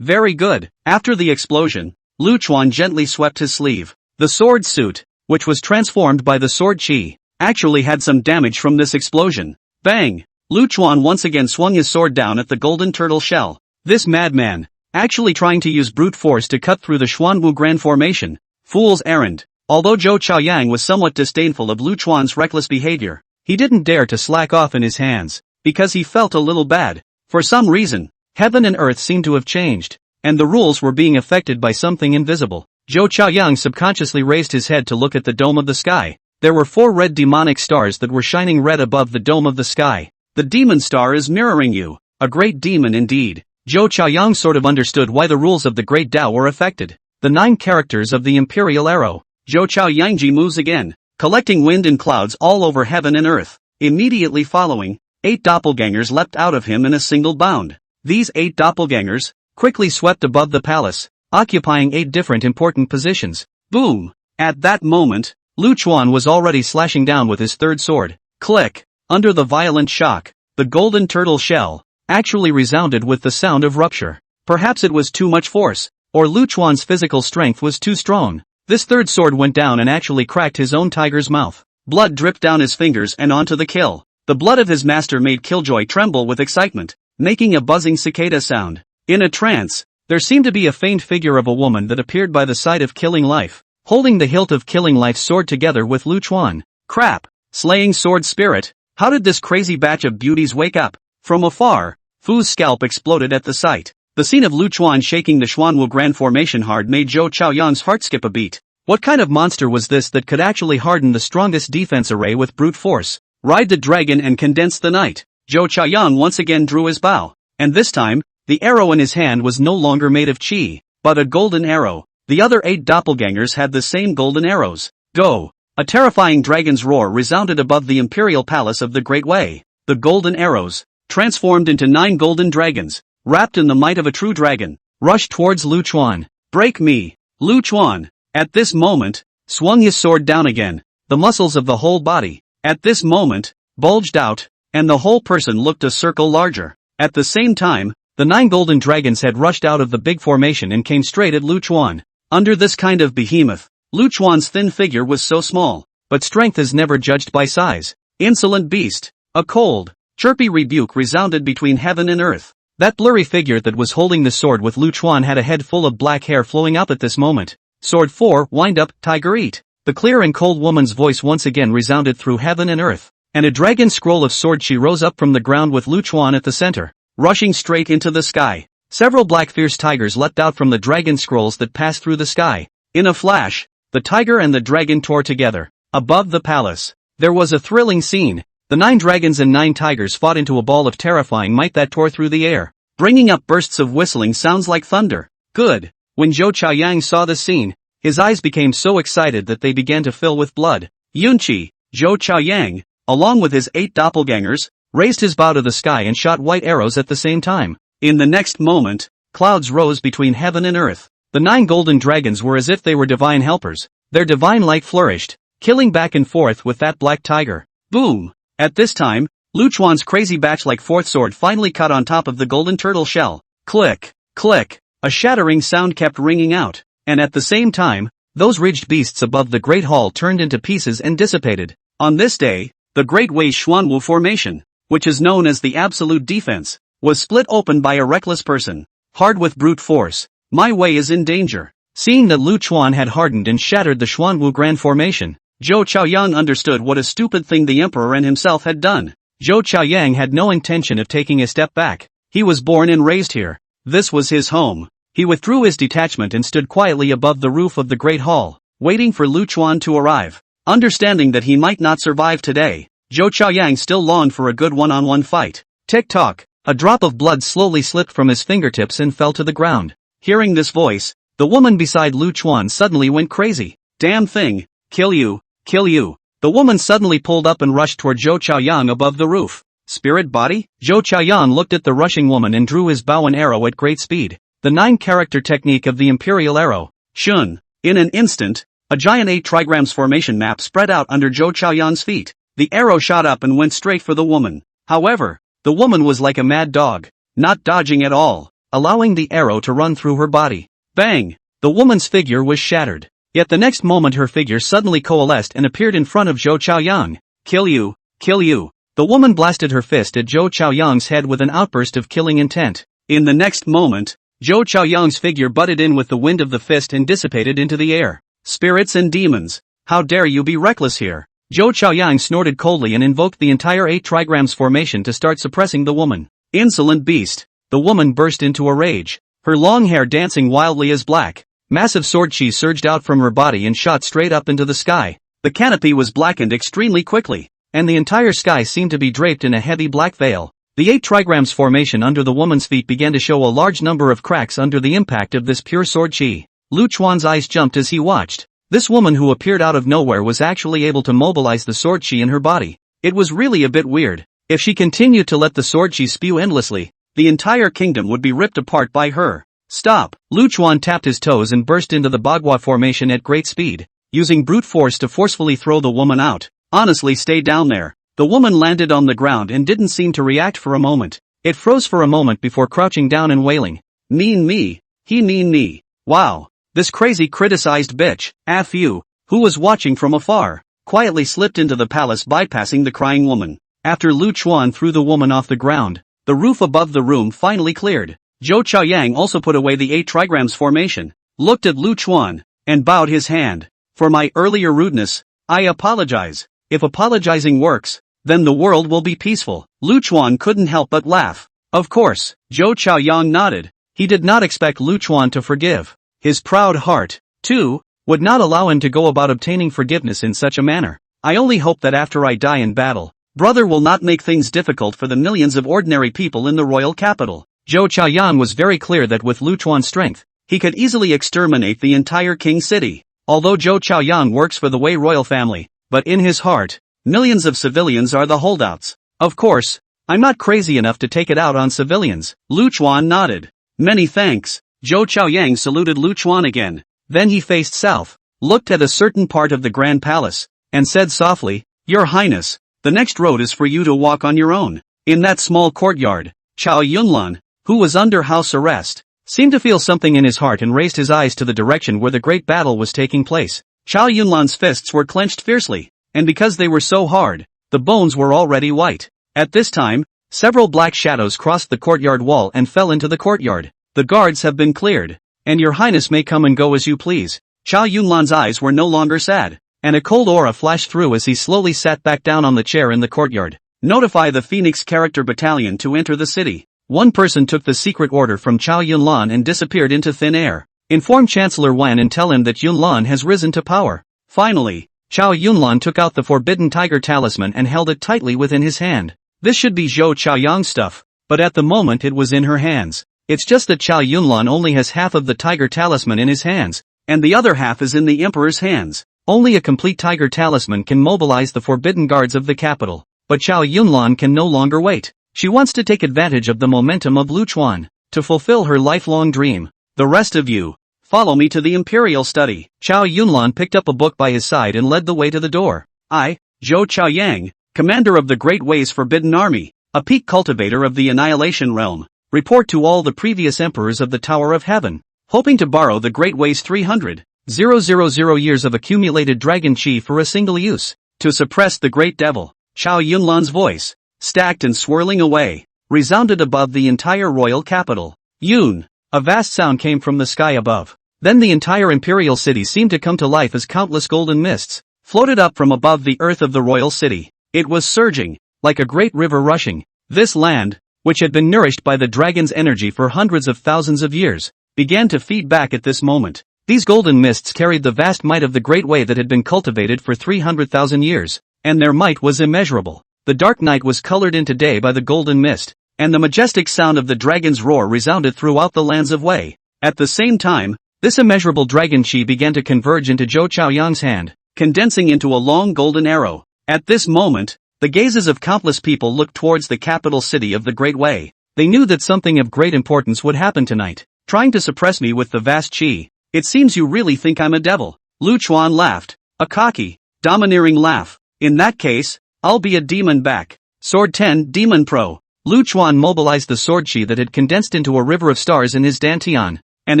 Very good. After the explosion, Lu Chuan gently swept his sleeve. The sword suit, which was transformed by the sword chi, actually had some damage from this explosion. Bang! Lu Chuan once again swung his sword down at the golden turtle shell. This madman, actually trying to use brute force to cut through the Xuanwu Grand Formation. Fool's errand. Although Zhou Chaoyang was somewhat disdainful of Lu Chuan's reckless behavior, he didn't dare to slack off in his hands, because he felt a little bad. For some reason, heaven and earth seemed to have changed, and the rules were being affected by something invisible. Zhou Chaoyang subconsciously raised his head to look at the dome of the sky. There were 4 red demonic stars that were shining red above the dome of the sky. The demon star is mirroring you, a great demon indeed. Zhou Chaoyang sort of understood why the rules of the great Tao were affected. The 9 characters of the imperial arrow. Zhou Chaoyangji moves again, collecting wind and clouds all over heaven and earth. Immediately following, 8 doppelgangers leapt out of him in a single bound. These 8 doppelgangers quickly swept above the palace, occupying 8 different important positions. Boom! At that moment, Lu Chuan was already slashing down with his 3rd sword. Click! Under the violent shock, the golden turtle shell actually resounded with the sound of rupture. Perhaps it was too much force, or Lu Chuan's physical strength was too strong. This 3rd sword went down and actually cracked his own tiger's mouth. Blood dripped down his fingers and onto the kill. The blood of his master made Killjoy tremble with excitement, making a buzzing cicada sound. In a trance, there seemed to be a faint figure of a woman that appeared by the side of Killing Life, holding the hilt of Killing Life's sword together with Lu Chuan. Crap! Slaying sword spirit! How did this crazy batch of beauties wake up? From afar, Fu's scalp exploded at the sight. The scene of Lu Chuan shaking the Xuanwu Grand Formation hard made Zhou Chaoyang's heart skip a beat. What kind of monster was this that could actually harden the strongest defense array with brute force? Ride the dragon and condense the night. Zhou Chaoyang once again drew his bow, and this time, the arrow in his hand was no longer made of qi, but a golden arrow. The other 8 doppelgangers had the same golden arrows. Go! A terrifying dragon's roar resounded above the imperial palace of the Great Way. The golden arrows, transformed into 9 golden dragons, wrapped in the might of a true dragon, rushed towards Lu Chuan. Break me! Lu Chuan, at this moment, swung his sword down again. The muscles of the whole body, at this moment, bulged out, and the whole person looked a circle larger. At the same time, the 9 golden dragons had rushed out of the big formation and came straight at Lu Chuan. Under this kind of behemoth, Lu Chuan's thin figure was so small, but strength is never judged by size. Insolent beast! A cold, chirpy rebuke resounded between heaven and earth. That blurry figure that was holding the sword with Lu Chuan had a head full of black hair flowing up at this moment. Sword 4, wind up, tiger eat. The clear and cold woman's voice once again resounded through heaven and earth, and a dragon scroll of sword chi rose up from the ground with Lu Chuan at the center, rushing straight into the sky. Several black fierce tigers leapt out from the dragon scrolls that passed through the sky. In a flash, the tiger and the dragon tore together. Above the palace, there was a thrilling scene. The 9 dragons and 9 tigers fought into a ball of terrifying might that tore through the air, bringing up bursts of whistling sounds like thunder. Good. When Zhou Chaoyang saw the scene, his eyes became so excited that they began to fill with blood. Yunqi, Zhou Chaoyang, along with his 8 doppelgangers, raised his bow to the sky and shot white arrows at the same time. In the next moment, clouds rose between heaven and earth. The 9 golden dragons were as if they were divine helpers. Their divine light flourished, killing back and forth with that black tiger. Boom! At this time, Lu Chuan's crazy batch-like 4th sword finally caught on top of the golden turtle shell. Click! Click! A shattering sound kept ringing out, and at the same time, those ridged beasts above the Great Hall turned into pieces and dissipated. On this day, the Great Wei Xuanwu Formation, which is known as the Absolute Defense, was split open by a reckless person, hard with brute force. My way is in danger. Seeing that Lu Chuan had hardened and shattered the Xuanwu Grand Formation, Zhou Chaoyang understood what a stupid thing the emperor and himself had done. Zhou Chaoyang had no intention of taking a step back. He was born and raised here. This was his home. He withdrew his detachment and stood quietly above the roof of the Great Hall, waiting for Lu Chuan to arrive. Understanding that he might not survive today, Zhou Chaoyang still longed for a good one-on-one fight. Tick-tock, a drop of blood slowly slipped from his fingertips and fell to the ground. Hearing this voice, the woman beside Lu Chuan suddenly went crazy. Damn thing, kill you, kill you. The woman suddenly pulled up and rushed toward Zhou Chaoyang above the roof. Spirit body? Zhou Chaoyang looked at the rushing woman and drew his bow and arrow at great speed. The 9-character technique of the Imperial Arrow. Shun. In an instant, a giant 8 trigrams formation map spread out under Zhou Chaoyang's feet. The arrow shot up and went straight for the woman. However, the woman was like a mad dog, not dodging at all, allowing the arrow to run through her body. Bang! The woman's figure was shattered. Yet the next moment her figure suddenly coalesced and appeared in front of Zhou Chaoyang. Kill you, kill you. The woman blasted her fist at Zhou Chaoyang's head with an outburst of killing intent. In the next moment, Zhou Chaoyang's figure butted in with the wind of the fist and dissipated into the air. Spirits and demons. How dare you be reckless here? Zhou Chaoyang snorted coldly and invoked the entire 8 trigrams formation to start suppressing the woman. Insolent beast. The woman burst into a rage. Her long hair dancing wildly as black. Massive sword chi surged out from her body and shot straight up into the sky. The canopy was blackened extremely quickly, and the entire sky seemed to be draped in a heavy black veil. The 8 trigrams formation under the woman's feet began to show a large number of cracks under the impact of this pure sword chi. Lu Chuan's eyes jumped as he watched. This woman who appeared out of nowhere was actually able to mobilize the sword chi in her body. It was really a bit weird. If she continued to let the sword chi spew endlessly, the entire kingdom would be ripped apart by her. Stop! Lu Chuan tapped his toes and burst into the bagua formation at great speed, using brute force to forcefully throw the woman out. Honestly, stay down there. The woman landed on the ground and didn't seem to react for a moment. It froze for a moment before crouching down and wailing. Mean me. He mean me. Wow. This crazy criticized bitch, F you, who was watching from afar, quietly slipped into the palace bypassing the crying woman. After Lu Chuan threw the woman off the ground, the roof above the room finally cleared. Zhou Chaoyang also put away the 8 trigrams formation, looked at Lu Chuan, and bowed his hand. For my earlier rudeness, I apologize. If apologizing works, then the world will be peaceful. Lu Chuan couldn't help but laugh. Of course, Zhou Chaoyang nodded. He did not expect Lu Chuan to forgive. His proud heart, too, would not allow him to go about obtaining forgiveness in such a manner. I only hope that after I die in battle, brother will not make things difficult for the millions of ordinary people in the royal capital. Zhou Chaoyang was very clear that with Lu Chuan's strength, he could easily exterminate the entire king city. Although Zhou Chaoyang works for the Wei royal family, but in his heart, millions of civilians are the holdouts. Of course, I'm not crazy enough to take it out on civilians. Lu Chuan nodded. Many thanks. Zhou Chaoyang saluted Lu Chuan again. Then he faced south, looked at a certain part of the Grand Palace, and said softly, Your Highness, the next road is for you to walk on your own. In that small courtyard, Chao Yunlan, who was under house arrest, seemed to feel something in his heart and raised his eyes to the direction where the great battle was taking place. Chao Yunlan's fists were clenched fiercely, and because they were so hard, the bones were already white. At this time, several black shadows crossed the courtyard wall and fell into the courtyard. The guards have been cleared, and your highness may come and go as you please. Chao Yunlan's eyes were no longer sad, and a cold aura flashed through as he slowly sat back down on the chair in the courtyard. Notify the Phoenix Character Battalion to enter the city. One person took the secret order from Chao Yunlan and disappeared into thin air. Inform Chancellor Wan and tell him that Yunlan has risen to power. Finally, Chao Yunlan took out the forbidden tiger talisman and held it tightly within his hand. This should be Zhou Chaoyang's stuff, but at the moment it was in her hands. It's just that Chao Yunlan only has half of the tiger talisman in his hands, and the other half is in the emperor's hands. Only a complete tiger talisman can mobilize the forbidden guards of the capital, but Chao Yunlan can no longer wait. She wants to take advantage of the momentum of Lu Chuan, to fulfill her lifelong dream. The rest of you, follow me to the imperial study. Chao Yunlan picked up a book by his side and led the way to the door. I, Zhou Chaoyang, commander of the Great Wei's Forbidden Army, a peak cultivator of the Annihilation Realm, report to all the previous emperors of the Tower of Heaven, hoping to borrow the Great Wei's 300,000 years of accumulated dragon chi for a single use, to suppress the Great Devil. Chao Yunlan's voice, stacked and swirling away, resounded above the entire royal capital. Yun! A vast sound came from the sky above. Then the entire imperial city seemed to come to life as countless golden mists floated up from above the earth of the royal city. It was surging, like a great river rushing. This land, which had been nourished by the dragon's energy for hundreds of thousands of years, began to feed back at this moment. These golden mists carried the vast might of the Great Way that had been cultivated for 300,000 years, and their might was immeasurable. The dark night was colored into day by the golden mist, and the majestic sound of the dragon's roar resounded throughout the lands of Wei. At the same time, this immeasurable dragon chi began to converge into Zhou Chaoyang's hand, condensing into a long golden arrow. At this moment, the gazes of countless people looked towards the capital city of the Great Wei. They knew that something of great importance would happen tonight. Trying to suppress me with the vast chi. It seems you really think I'm a devil. Lu Chuan laughed, a cocky, domineering laugh. In that case, I'll be a demon back. Sword 10 Demon Pro. Lu Chuan mobilized the sword chi that had condensed into a river of stars in his dantian, and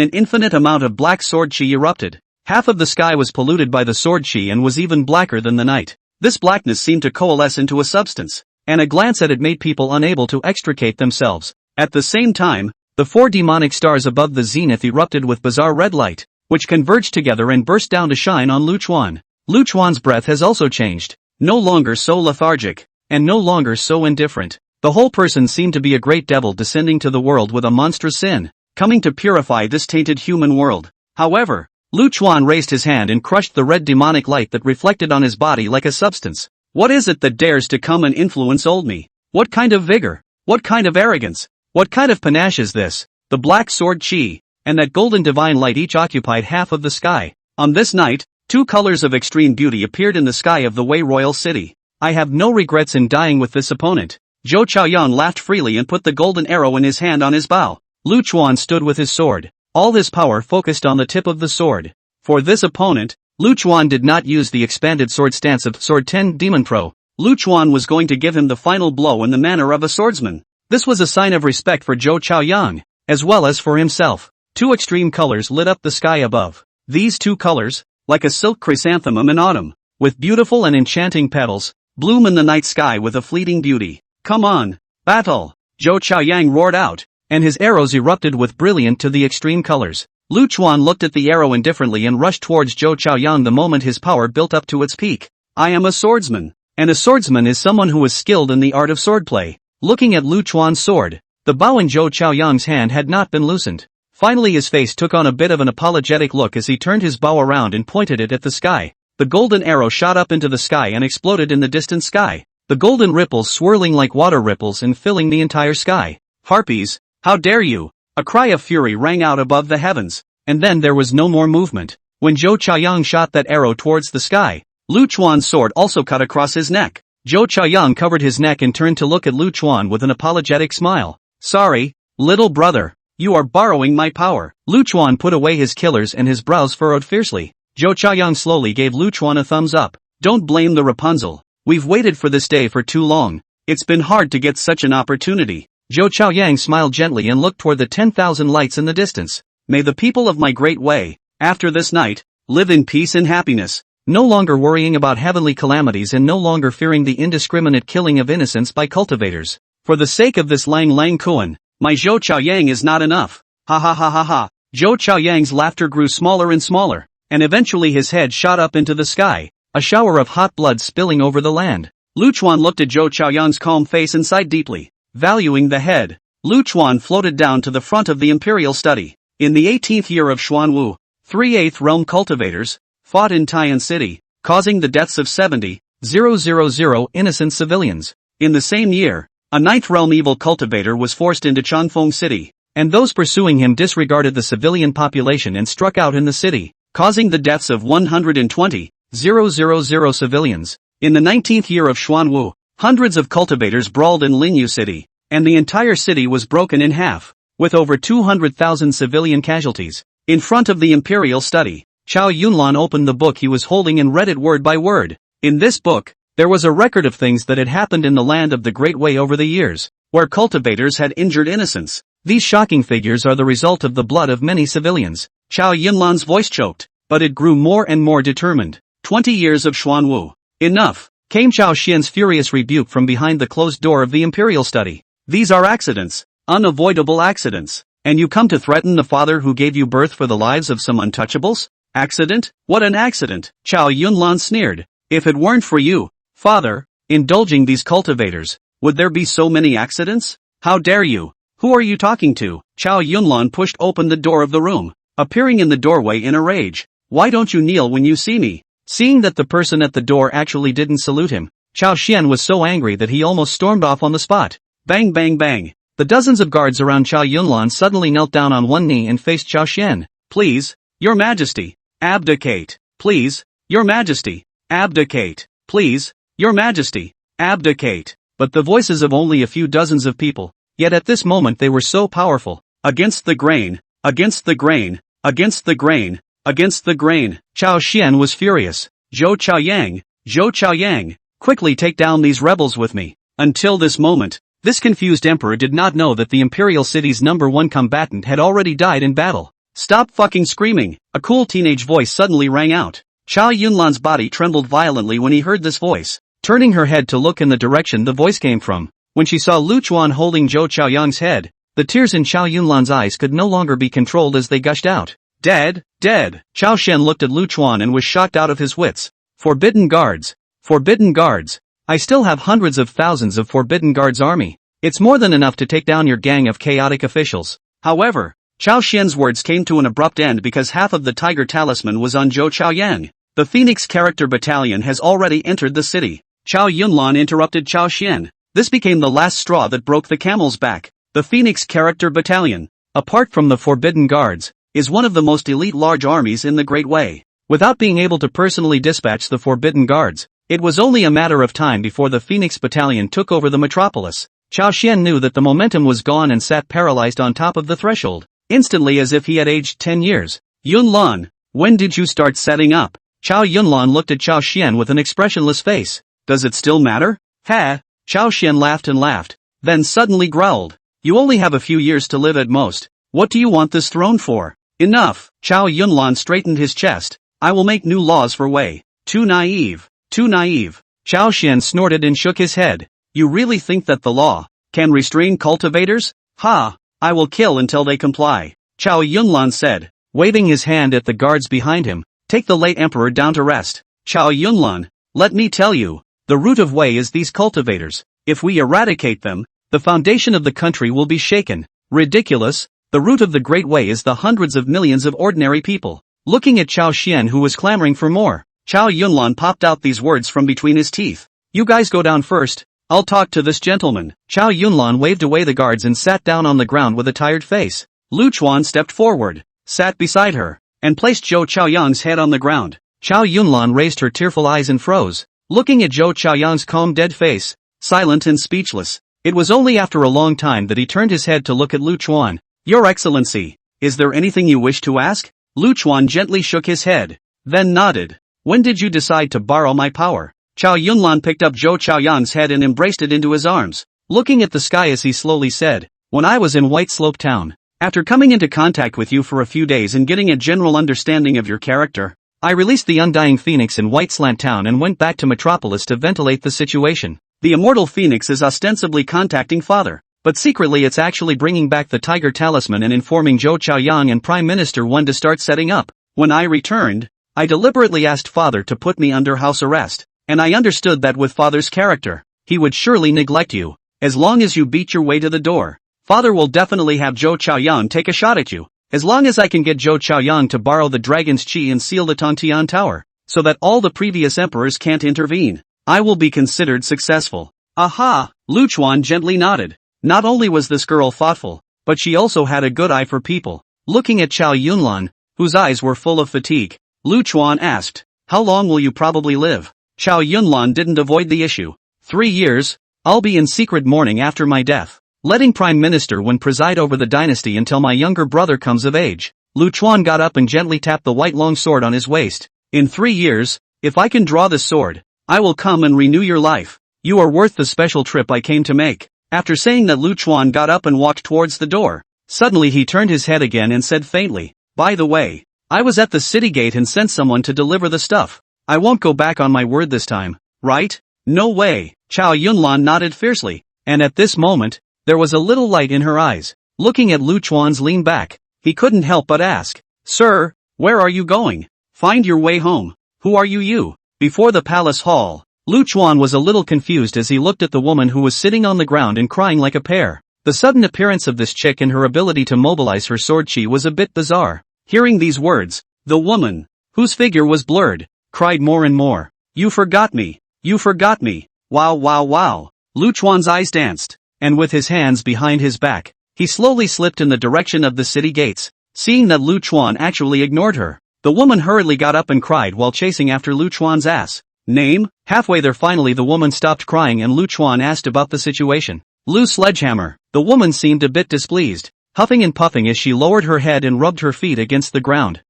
an infinite amount of black sword chi erupted. Half of the sky was polluted by the sword chi and was even blacker than the night. This blackness seemed to coalesce into a substance, and a glance at it made people unable to extricate themselves. At the same time, the 4 demonic stars above the zenith erupted with bizarre red light. which converged together and burst down to shine on Lu Chuan. Lu Chuan's breath has also changed. No longer so lethargic, and no longer so indifferent. The whole person seemed to be a great devil descending to the world with a monstrous sin, coming to purify this tainted human world. However, Lu Chuan raised his hand and crushed the red demonic light that reflected on his body like a substance. What is it that dares to come and influence old me? What kind of vigor? What kind of arrogance? What kind of panache is this? The black sword chi, and that golden divine light each occupied half of the sky. On this night, two colors of extreme beauty appeared in the sky of the Wei royal city. I have no regrets in dying with this opponent. Zhou Chaoyang laughed freely and put the golden arrow in his hand on his bow. Lu Chuan stood with his sword, all his power focused on the tip of the sword. For this opponent, Lu Chuan did not use the expanded sword stance of Sword 10 Demon Pro. Lu Chuan was going to give him the final blow in the manner of a swordsman. This was a sign of respect for Zhou Chaoyang, as well as for himself. Two extreme colors lit up the sky above. These two colors, like a silk chrysanthemum in autumn, with beautiful and enchanting petals, bloom in the night sky with a fleeting beauty. Come on, battle! Zhou Chaoyang roared out, and his arrows erupted with brilliant to the extreme colors. Lu Chuan looked at the arrow indifferently and rushed towards Zhou Chaoyang the moment his power built up to its peak. I am a swordsman, and a swordsman is someone who is skilled in the art of swordplay. Looking at Lu Chuan's sword, the bow in Zhou Chaoyang's hand had not been loosened. Finally his face took on a bit of an apologetic look as he turned his bow around and pointed it at the sky. The golden arrow shot up into the sky and exploded in the distant sky, the golden ripples swirling like water ripples and filling the entire sky. Harpies, how dare you! A cry of fury rang out above the heavens, and then there was no more movement. When Zhou Chaoyang shot that arrow towards the sky, Lu Chuan's sword also cut across his neck. Zhou Chaoyang covered his neck and turned to look at Lu Chuan with an apologetic smile. Sorry, little brother. You are borrowing my power. Lu Chuan put away his killers and his brows furrowed fiercely. Zhou Chaoyang slowly gave Lu Chuan a thumbs up. Don't blame the Rapunzel. We've waited for this day for too long. It's been hard to get such an opportunity. Zhou Chaoyang smiled gently and looked toward the 10,000 lights in the distance. May the people of my great way, after this night, live in peace and happiness, no longer worrying about heavenly calamities and no longer fearing the indiscriminate killing of innocents by cultivators. For the sake of this Lang Lang Kuan, my Zhou Chaoyang is not enough. Ha ha ha ha ha. Zhou Chaoyang's laughter grew smaller and smaller, and eventually his head shot up into the sky, a shower of hot blood spilling over the land. Lu Chuan looked at Zhou Chaoyang's calm face and sighed deeply. Valuing the head, Lu Chuan floated down to the front of the imperial study. In the 18th year of Xuanwu, 3/8 realm cultivators fought in Taiyan City, causing the deaths of 70,000 innocent civilians. In the same year, a 9th realm evil cultivator was forced into Changfeng City, and those pursuing him disregarded the civilian population and struck out in the city, causing the deaths of 120,000 civilians. In the 19th year of Xuanwu, hundreds of cultivators brawled in Linyu City, and the entire city was broken in half, with over 200,000 civilian casualties. In front of the imperial study, Chao Yunlan opened the book he was holding and read it word by word. In this book, there was a record of things that had happened in the land of the Great Way over the years, where cultivators had injured innocents. These shocking figures are the result of the blood of many civilians. Chao Yunlan's voice choked, but it grew more and more determined. 20 years of Xuanwu. Enough, came Chao Xian's furious rebuke from behind the closed door of the imperial study. These are accidents, unavoidable accidents, and you come to threaten the father who gave you birth for the lives of some untouchables? Accident? What an accident, Chao Yunlan sneered. If it weren't for you, father, indulging these cultivators, would there be so many accidents? How dare you? Who are you talking to? Chao Yunlan pushed open the door of the room, appearing in the doorway in a rage. Why don't you kneel when you see me? Seeing that the person at the door actually didn't salute him, Chao Xian was so angry that he almost stormed off on the spot. Bang bang bang. The dozens of guards around Chao Yunlan suddenly knelt down on one knee and faced Chao Xian. Please, Your Majesty, abdicate. Please, Your Majesty, abdicate. Please, Your Majesty, abdicate. But the voices of only a few dozens of people, yet at this moment they were so powerful. Against the grain, against the grain, against the grain, against the grain. Chao Xian was furious. Zhou Chaoyang, quickly take down these rebels with me. Until this moment, this confused emperor did not know that the imperial city's #1 combatant had already died in battle. Stop fucking screaming, a cool teenage voice suddenly rang out. Chao Yunlan's body trembled violently when he heard this voice. Turning her head to look in the direction the voice came from, when she saw Lu Chuan holding Zhou Chaoyang's head, the tears in Chao Yunlan's eyes could no longer be controlled as they gushed out. Dead, dead. Chao Shen looked at Lu Chuan and was shocked out of his wits. Forbidden guards. Forbidden guards. I still have hundreds of thousands of forbidden guards army. It's more than enough to take down your gang of chaotic officials. However, Chao Shen's words came to an abrupt end because half of the tiger talisman was on Zhou Chaoyang. The Phoenix character battalion has already entered the city. Chao Yunlan interrupted Chao Shen. This became the last straw that broke the camel's back. The Phoenix character battalion, apart from the forbidden guards, is one of the most elite large armies in the Great Way. Without being able to personally dispatch the forbidden guards, it was only a matter of time before the Phoenix battalion took over the metropolis. Chao Shen knew that the momentum was gone and sat paralyzed on top of the threshold, instantly as if he had aged 10 years. Yunlan, when did you start setting up? Chao Yunlan looked at Chao Shen with an expressionless face. Does it still matter? Ha! Chao Shen laughed and laughed, then suddenly growled. You only have a few years to live at most. What do you want this throne for? Enough! Chao Yunlan straightened his chest. I will make new laws for Wei. Too naive. Too naive. Chao Shen snorted and shook his head. You really think that the law can restrain cultivators? Ha! I will kill until they comply. Chao Yunlan said, waving his hand at the guards behind him. Take the late emperor down to rest. Chao Yunlan, let me tell you, the root of Wei is these cultivators. If we eradicate them, the foundation of the country will be shaken. Ridiculous. The root of the Great Way is the hundreds of millions of ordinary people. Looking at Chao Shen who was clamoring for more, Chao Yunlan popped out these words from between his teeth. You guys go down first. I'll talk to this gentleman. Chao Yunlan waved away the guards and sat down on the ground with a tired face. Lu Chuan stepped forward, sat beside her, and placed Zhou Chaoyang's head on the ground. Chao Yunlan raised her tearful eyes and froze, looking at Zhou Chaoyang's calm dead face, silent and speechless. It was only after a long time that he turned his head to look at Lu Chuan. Your Excellency, is there anything you wish to ask? Lu Chuan gently shook his head, then nodded. When did you decide to borrow my power? Chao Yunlan picked up Zhou Chaoyang's head and embraced it into his arms, looking at the sky as he slowly said, when I was in White Slope Town. After coming into contact with you for a few days and getting a general understanding of your character, I released the Undying Phoenix in White Slant Town and went back to Metropolis to ventilate the situation. The Immortal Phoenix is ostensibly contacting Father, but secretly it's actually bringing back the Tiger Talisman and informing Zhou Chaoyang and Prime Minister when to start setting up. When I returned, I deliberately asked Father to put me under house arrest, and I understood that with Father's character, he would surely neglect you. As long as you beat your way to the door, Father will definitely have Zhou Chaoyang take a shot at you. As long as I can get Zhou Chaoyang to borrow the dragon's chi and seal the Tongtian Tower, so that all the previous emperors can't intervene, I will be considered successful. Aha! Lu Chuan gently nodded. Not only was this girl thoughtful, but she also had a good eye for people. Looking at Chao Yunlan, whose eyes were full of fatigue, Lu Chuan asked, how long will you probably live? Chao Yunlan didn't avoid the issue. 3 years, I'll be in secret mourning after my death, letting Prime Minister Wen preside over the dynasty until my younger brother comes of age. Lu Chuan got up and gently tapped the white long sword on his waist. In 3 years, if I can draw this sword, I will come and renew your life. You are worth the special trip I came to make. After saying that, Lu Chuan got up and walked towards the door. Suddenly he turned his head again and said faintly, by the way, I was at the city gate and sent someone to deliver the stuff. I won't go back on my word this time, right? No way. Chao Yunlan nodded fiercely, and at this moment, there was a little light in her eyes. Looking at Lu Chuan's lean back, he couldn't help but ask, Sir, where are you going? Find your way home. Who are you? Before the palace hall, Lu Chuan was a little confused as he looked at the woman who was sitting on the ground and crying like a pear. The sudden appearance of this chick and her ability to mobilize her sword chi was a bit bizarre. Hearing these words, the woman, whose figure was blurred, cried more and more. You forgot me. You forgot me. Wow wow wow. Lu Chuan's eyes danced, and with his hands behind his back, he slowly slipped in the direction of the city gates. Seeing that Lu Chuan actually ignored her, the woman hurriedly got up and cried while chasing after Lu Chuan's ass. Name? Halfway there finally the woman stopped crying and Lu Chuan asked about the situation. Lu Sledgehammer. The woman seemed a bit displeased, huffing and puffing as she lowered her head and rubbed her feet against the ground.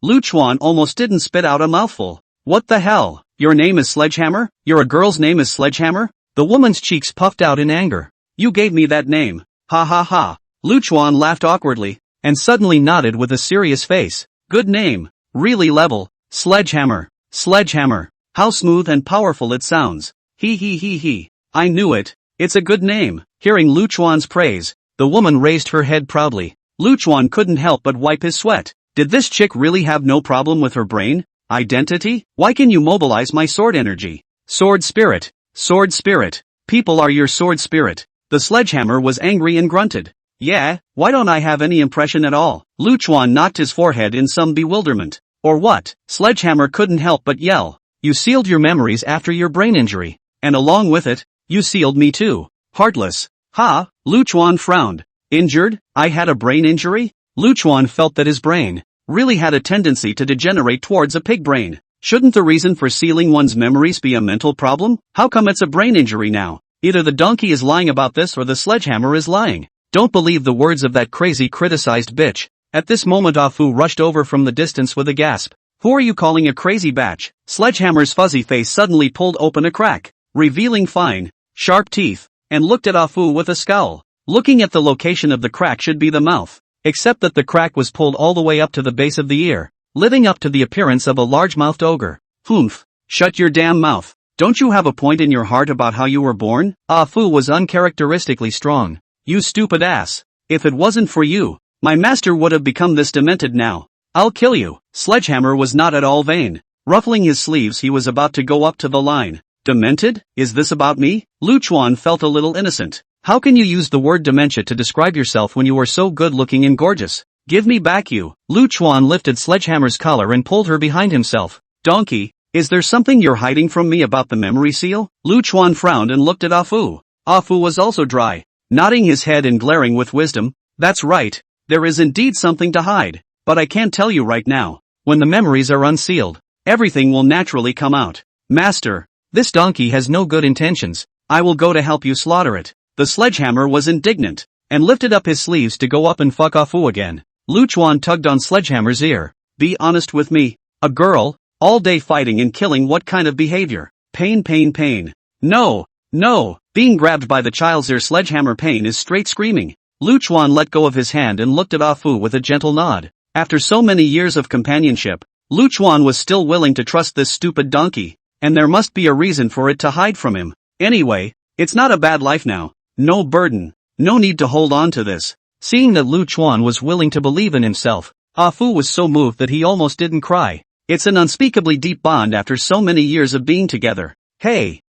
Lu Chuan almost didn't spit out a mouthful. What the hell? Your name is Sledgehammer? Your girl's name is Sledgehammer? The woman's cheeks puffed out in anger. You gave me that name. Ha ha ha. Lu Chuan laughed awkwardly, and suddenly nodded with a serious face. Good name. Really level. Sledgehammer. Sledgehammer. How smooth and powerful it sounds. He. I knew it. It's a good name. Hearing Lu Chuan's praise, the woman raised her head proudly. Lu Chuan couldn't help but wipe his sweat. Did this chick really have no problem with her brain? Identity? Why can you mobilize my sword energy? Sword spirit. Sword spirit. People are your sword spirit. The sledgehammer was angry and grunted. Yeah, why don't I have any impression at all? Lu Chuan knocked his forehead in some bewilderment. Or what? Sledgehammer couldn't help but yell. You sealed your memories after your brain injury. And along with it, you sealed me too. Heartless. Ha, Lu Chuan frowned. Injured? I had a brain injury? Lu Chuan felt that his brain really had a tendency to degenerate towards a pig brain. Shouldn't the reason for sealing one's memories be a mental problem? How come it's a brain injury now? Either the donkey is lying about this or the sledgehammer is lying. Don't believe the words of that crazy criticized bitch. At this moment Afu rushed over from the distance with a gasp. Who are you calling a crazy batch? Sledgehammer's fuzzy face suddenly pulled open a crack, revealing fine, sharp teeth, and looked at Afu with a scowl. Looking at the location of the crack should be the mouth, except that the crack was pulled all the way up to the base of the ear, living up to the appearance of a large-mouthed ogre. Humph. Shut your damn mouth. Don't you have a point in your heart about how you were born? Afu was uncharacteristically strong. You stupid ass. If it wasn't for you, my master would have become this demented now. I'll kill you. Sledgehammer was not at all vain. Ruffling his sleeves he was about to go up to the line. Demented? Is this about me? Lu Chuan felt a little innocent. How can you use the word dementia to describe yourself when you are so good-looking and gorgeous? Give me back you. Lu Chuan lifted Sledgehammer's collar and pulled her behind himself. Donkey, is there something you're hiding from me about the memory seal? Lu Chuan frowned and looked at Afu. Afu was also dry, nodding his head and glaring with wisdom. That's right, there is indeed something to hide, but I can't tell you right now. When the memories are unsealed, everything will naturally come out. Master, this donkey has no good intentions. I will go to help you slaughter it. The sledgehammer was indignant, and lifted up his sleeves to go up and fuck Afu again. Lu Chuan tugged on Sledgehammer's ear. Be honest with me. A girl, all day fighting and killing, what kind of behavior? Pain, pain, pain. No, no, being grabbed by the child's ear. Sledgehammer pain is straight screaming. Lu Chuan let go of his hand and looked at Afu with a gentle nod. After so many years of companionship, Lu Chuan was still willing to trust this stupid donkey, and there must be a reason for it to hide from him. Anyway, it's not a bad life now. No burden. No need to hold on to this. Seeing that Lu Chuan was willing to believe in himself, Afu was so moved that he almost didn't cry. It's an unspeakably deep bond after so many years of being together. Hey,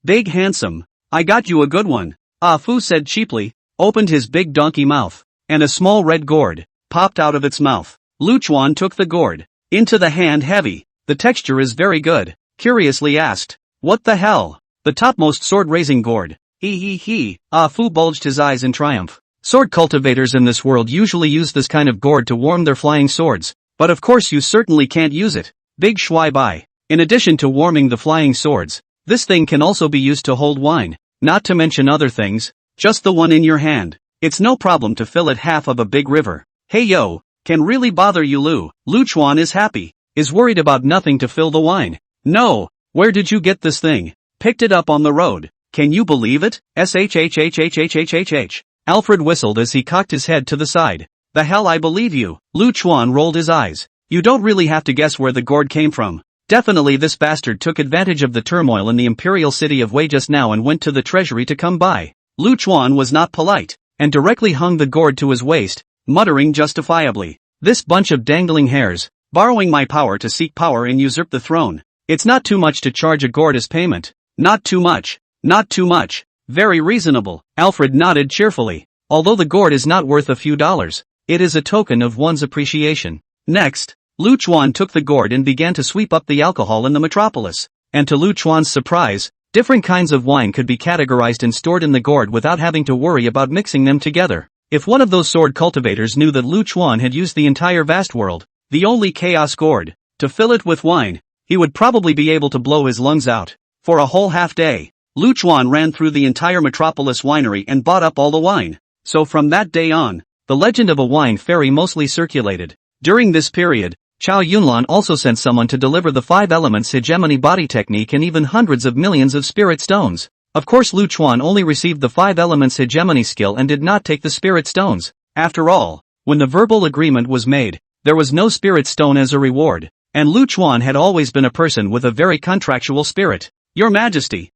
big handsome, I got you a good one. Afu said cheaply, opened his big donkey mouth, and a small red gourd popped out of its mouth. Lu Chuan took the gourd into the hand heavy. The texture is very good. Curiously asked, what the hell? The topmost sword-raising gourd. He. Afu bulged his eyes in triumph. Sword cultivators in this world usually use this kind of gourd to warm their flying swords, but of course you certainly can't use it. Big shui bai. In addition to warming the flying swords, this thing can also be used to hold wine, not to mention other things. Just the one in your hand. It's no problem to fill it half of a big river. Hey yo, can really bother you Lu? Lu Chuan is happy, is worried about nothing to fill the wine. No, where did you get this thing? Picked it up on the road. Can you believe it? Shhhhhhhhh. Alfred whistled as he cocked his head to the side. The hell, I believe you. Lu Chuan rolled his eyes. You don't really have to guess where the gourd came from. Definitely this bastard took advantage of the turmoil in the imperial city of Wei just now and went to the treasury to come by. Lu Chuan was not polite, and directly hung the gourd to his waist, muttering justifiably. This bunch of dangling hairs, borrowing my power to seek power and usurp the throne. It's not too much to charge a gourd as payment. Not too much. Not too much. Very reasonable. Alfred nodded cheerfully. Although the gourd is not worth a few dollars, it is a token of one's appreciation. Next, Lu Chuan took the gourd and began to sweep up the alcohol in the metropolis. And to Lu Chuan's surprise, different kinds of wine could be categorized and stored in the gourd without having to worry about mixing them together. If one of those sword cultivators knew that Lu Chuan had used the entire vast world, the only chaos gourd, to fill it with wine, he would probably be able to blow his lungs out. For a whole half day, Lu Chuan ran through the entire metropolis winery and bought up all the wine. So from that day on, the legend of a wine fairy mostly circulated. During this period, Chao Yunlan also sent someone to deliver the 5 elements hegemony body technique and even hundreds of millions of spirit stones. Of course Lu Chuan only received the 5 elements hegemony skill and did not take the spirit stones. After all, when the verbal agreement was made, there was no spirit stone as a reward, and Lu Chuan had always been a person with a very contractual spirit. Your Majesty,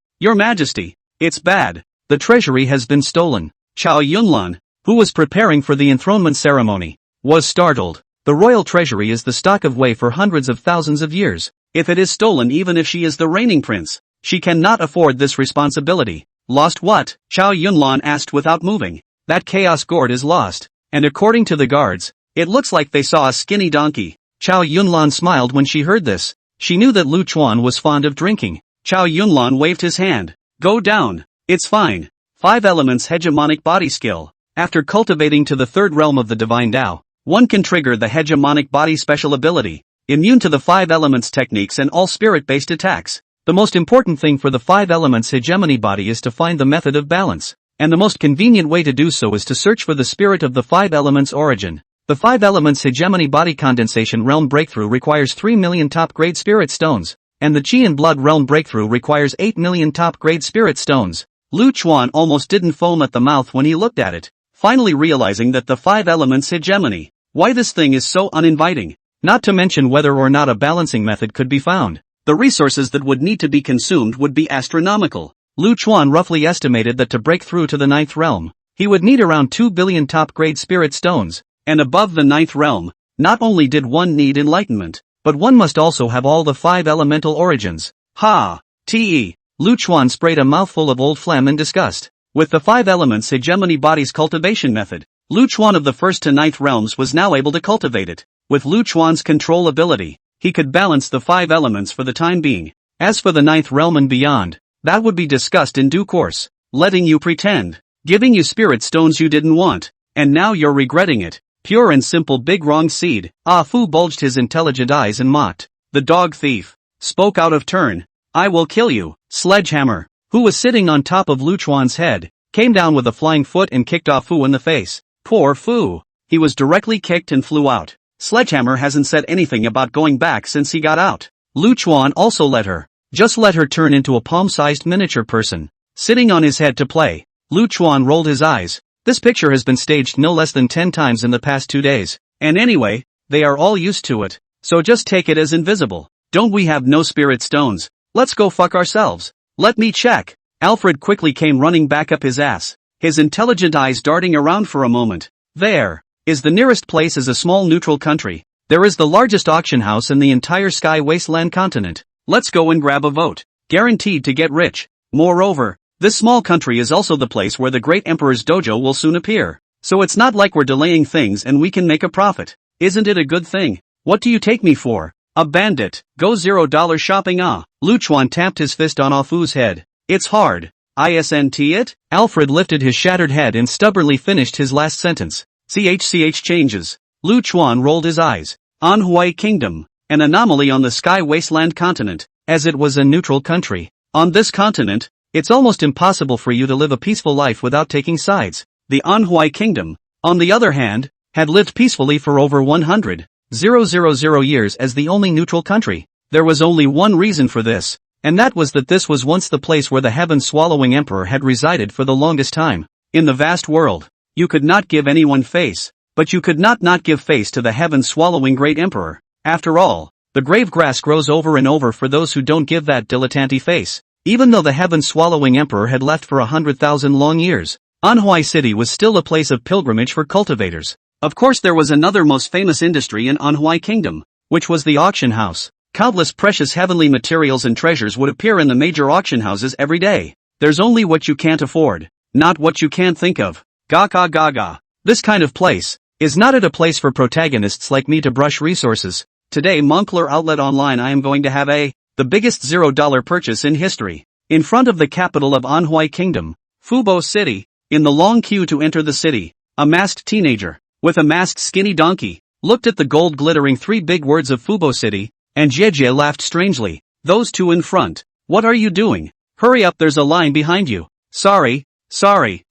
it's bad. The treasury has been stolen. Chao Yunlan, who was preparing for the enthronement ceremony, was startled. The royal treasury is the stock of whey for hundreds of thousands of years. If it is stolen, even if she is the reigning prince, she cannot afford this responsibility. Lost what? Chow Yunlan asked without moving. That chaos gourd is lost. And according to the guards, it looks like they saw a skinny donkey. Chow Yunlan smiled when she heard this. She knew that Lu Chuan was fond of drinking. Chow Yunlan waved his hand. Go down. It's fine. 5 elements hegemonic body skill. After cultivating to the 3rd realm of the divine Tao, one can trigger the hegemonic body special ability, immune to the 5 elements techniques and all spirit-based attacks. The most important thing for the 5 elements hegemony body is to find the method of balance, and the most convenient way to do so is to search for the spirit of the 5 elements origin. The 5 elements hegemony body condensation realm breakthrough requires 3 million top-grade spirit stones, and the Qi and blood realm breakthrough requires 8 million top-grade spirit stones. Lu Chuan almost didn't foam at the mouth when he looked at it, finally realizing that the 5 elements hegemony, why this thing is so uninviting. Not to mention whether or not a balancing method could be found. The resources that would need to be consumed would be astronomical. Lu Chuan roughly estimated that to break through to the 9th realm, he would need around 2 billion top-grade spirit stones. And above the 9th realm, not only did one need enlightenment, but one must also have all the 5 elemental origins. Ha! Te! Lu Chuan sprayed a mouthful of old phlegm in disgust. With the 5 elements hegemony body's cultivation method, Lu Chuan of the 1st to 9th realms was now able to cultivate it. With Lu Chuan's control ability, he could balance the 5 elements for the time being. As for the 9th realm and beyond, that would be discussed in due course. Letting you pretend, giving you spirit stones you didn't want, and now you're regretting it. Pure and simple big wrong seed. Ah Fu bulged his intelligent eyes and mocked. The dog thief spoke out of turn. I will kill you. Sledgehammer, who was sitting on top of Lu Chuan's head, came down with a flying foot and kicked off Fu in the face. Poor Fu. He was directly kicked and flew out. Sledgehammer hasn't said anything about going back since he got out. Lu Chuan also let her. Just let her turn into a palm-sized miniature person, sitting on his head to play. Lu Chuan rolled his eyes. This picture has been staged no less than 10 times in the past 2 days. And anyway, they are all used to it. So just take it as invisible. Don't we have no spirit stones? Let's go fuck ourselves. Let me check. Alfred quickly came running back up his ass, his intelligent eyes darting around for a moment. There is the nearest place is a small neutral country. There is the largest auction house in the entire Sky Wasteland continent. Let's go and grab a vote. Guaranteed to get rich. Moreover, this small country is also the place where the great emperor's dojo will soon appear. So it's not like we're delaying things and we can make a profit. Isn't it a good thing? What do you take me for? A bandit. Go $0 shopping ah. Lu Chuan tapped his fist on Ah Fu's head. It's hard. Isn't it? Alfred lifted his shattered head and stubbornly finished his last sentence. CHCH changes. Lu Chuan rolled his eyes. Manhwa Kingdom. An anomaly on the Sky Wasteland continent. As it was a neutral country. On this continent, it's almost impossible for you to live a peaceful life without taking sides. The Manhwa Kingdom, on the other hand, had lived peacefully for over 100,000 years as the only neutral country. There was only one reason for this, and that was that this was once the place where the heaven-swallowing emperor had resided for the longest time. In the vast world, you could not give anyone face, but you could not give face to the heaven-swallowing great emperor. After all, the grave grass grows over and over for those who don't give that dilettante face. Even though the heaven-swallowing emperor had left for 100,000 long years, Manhwa City was still a place of pilgrimage for cultivators. Of course there was another most famous industry in Manhwa Kingdom, which was the auction house. Countless precious heavenly materials and treasures would appear in the major auction houses every day. There's only what you can't afford, not what you can't think of. Gaga gaga. This kind of place, is not it a place for protagonists like me to brush resources? Today Moncler Outlet Online I am going to have the biggest $0 purchase in history. In front of the capital of Manhwa Kingdom, Fubo City, in the long queue to enter the city, a masked teenager, with a masked skinny donkey, looked at the gold glittering 3 big words of Fubo City, and Jie laughed strangely. Those two in front, what are you doing? Hurry up, there's a line behind you. Sorry.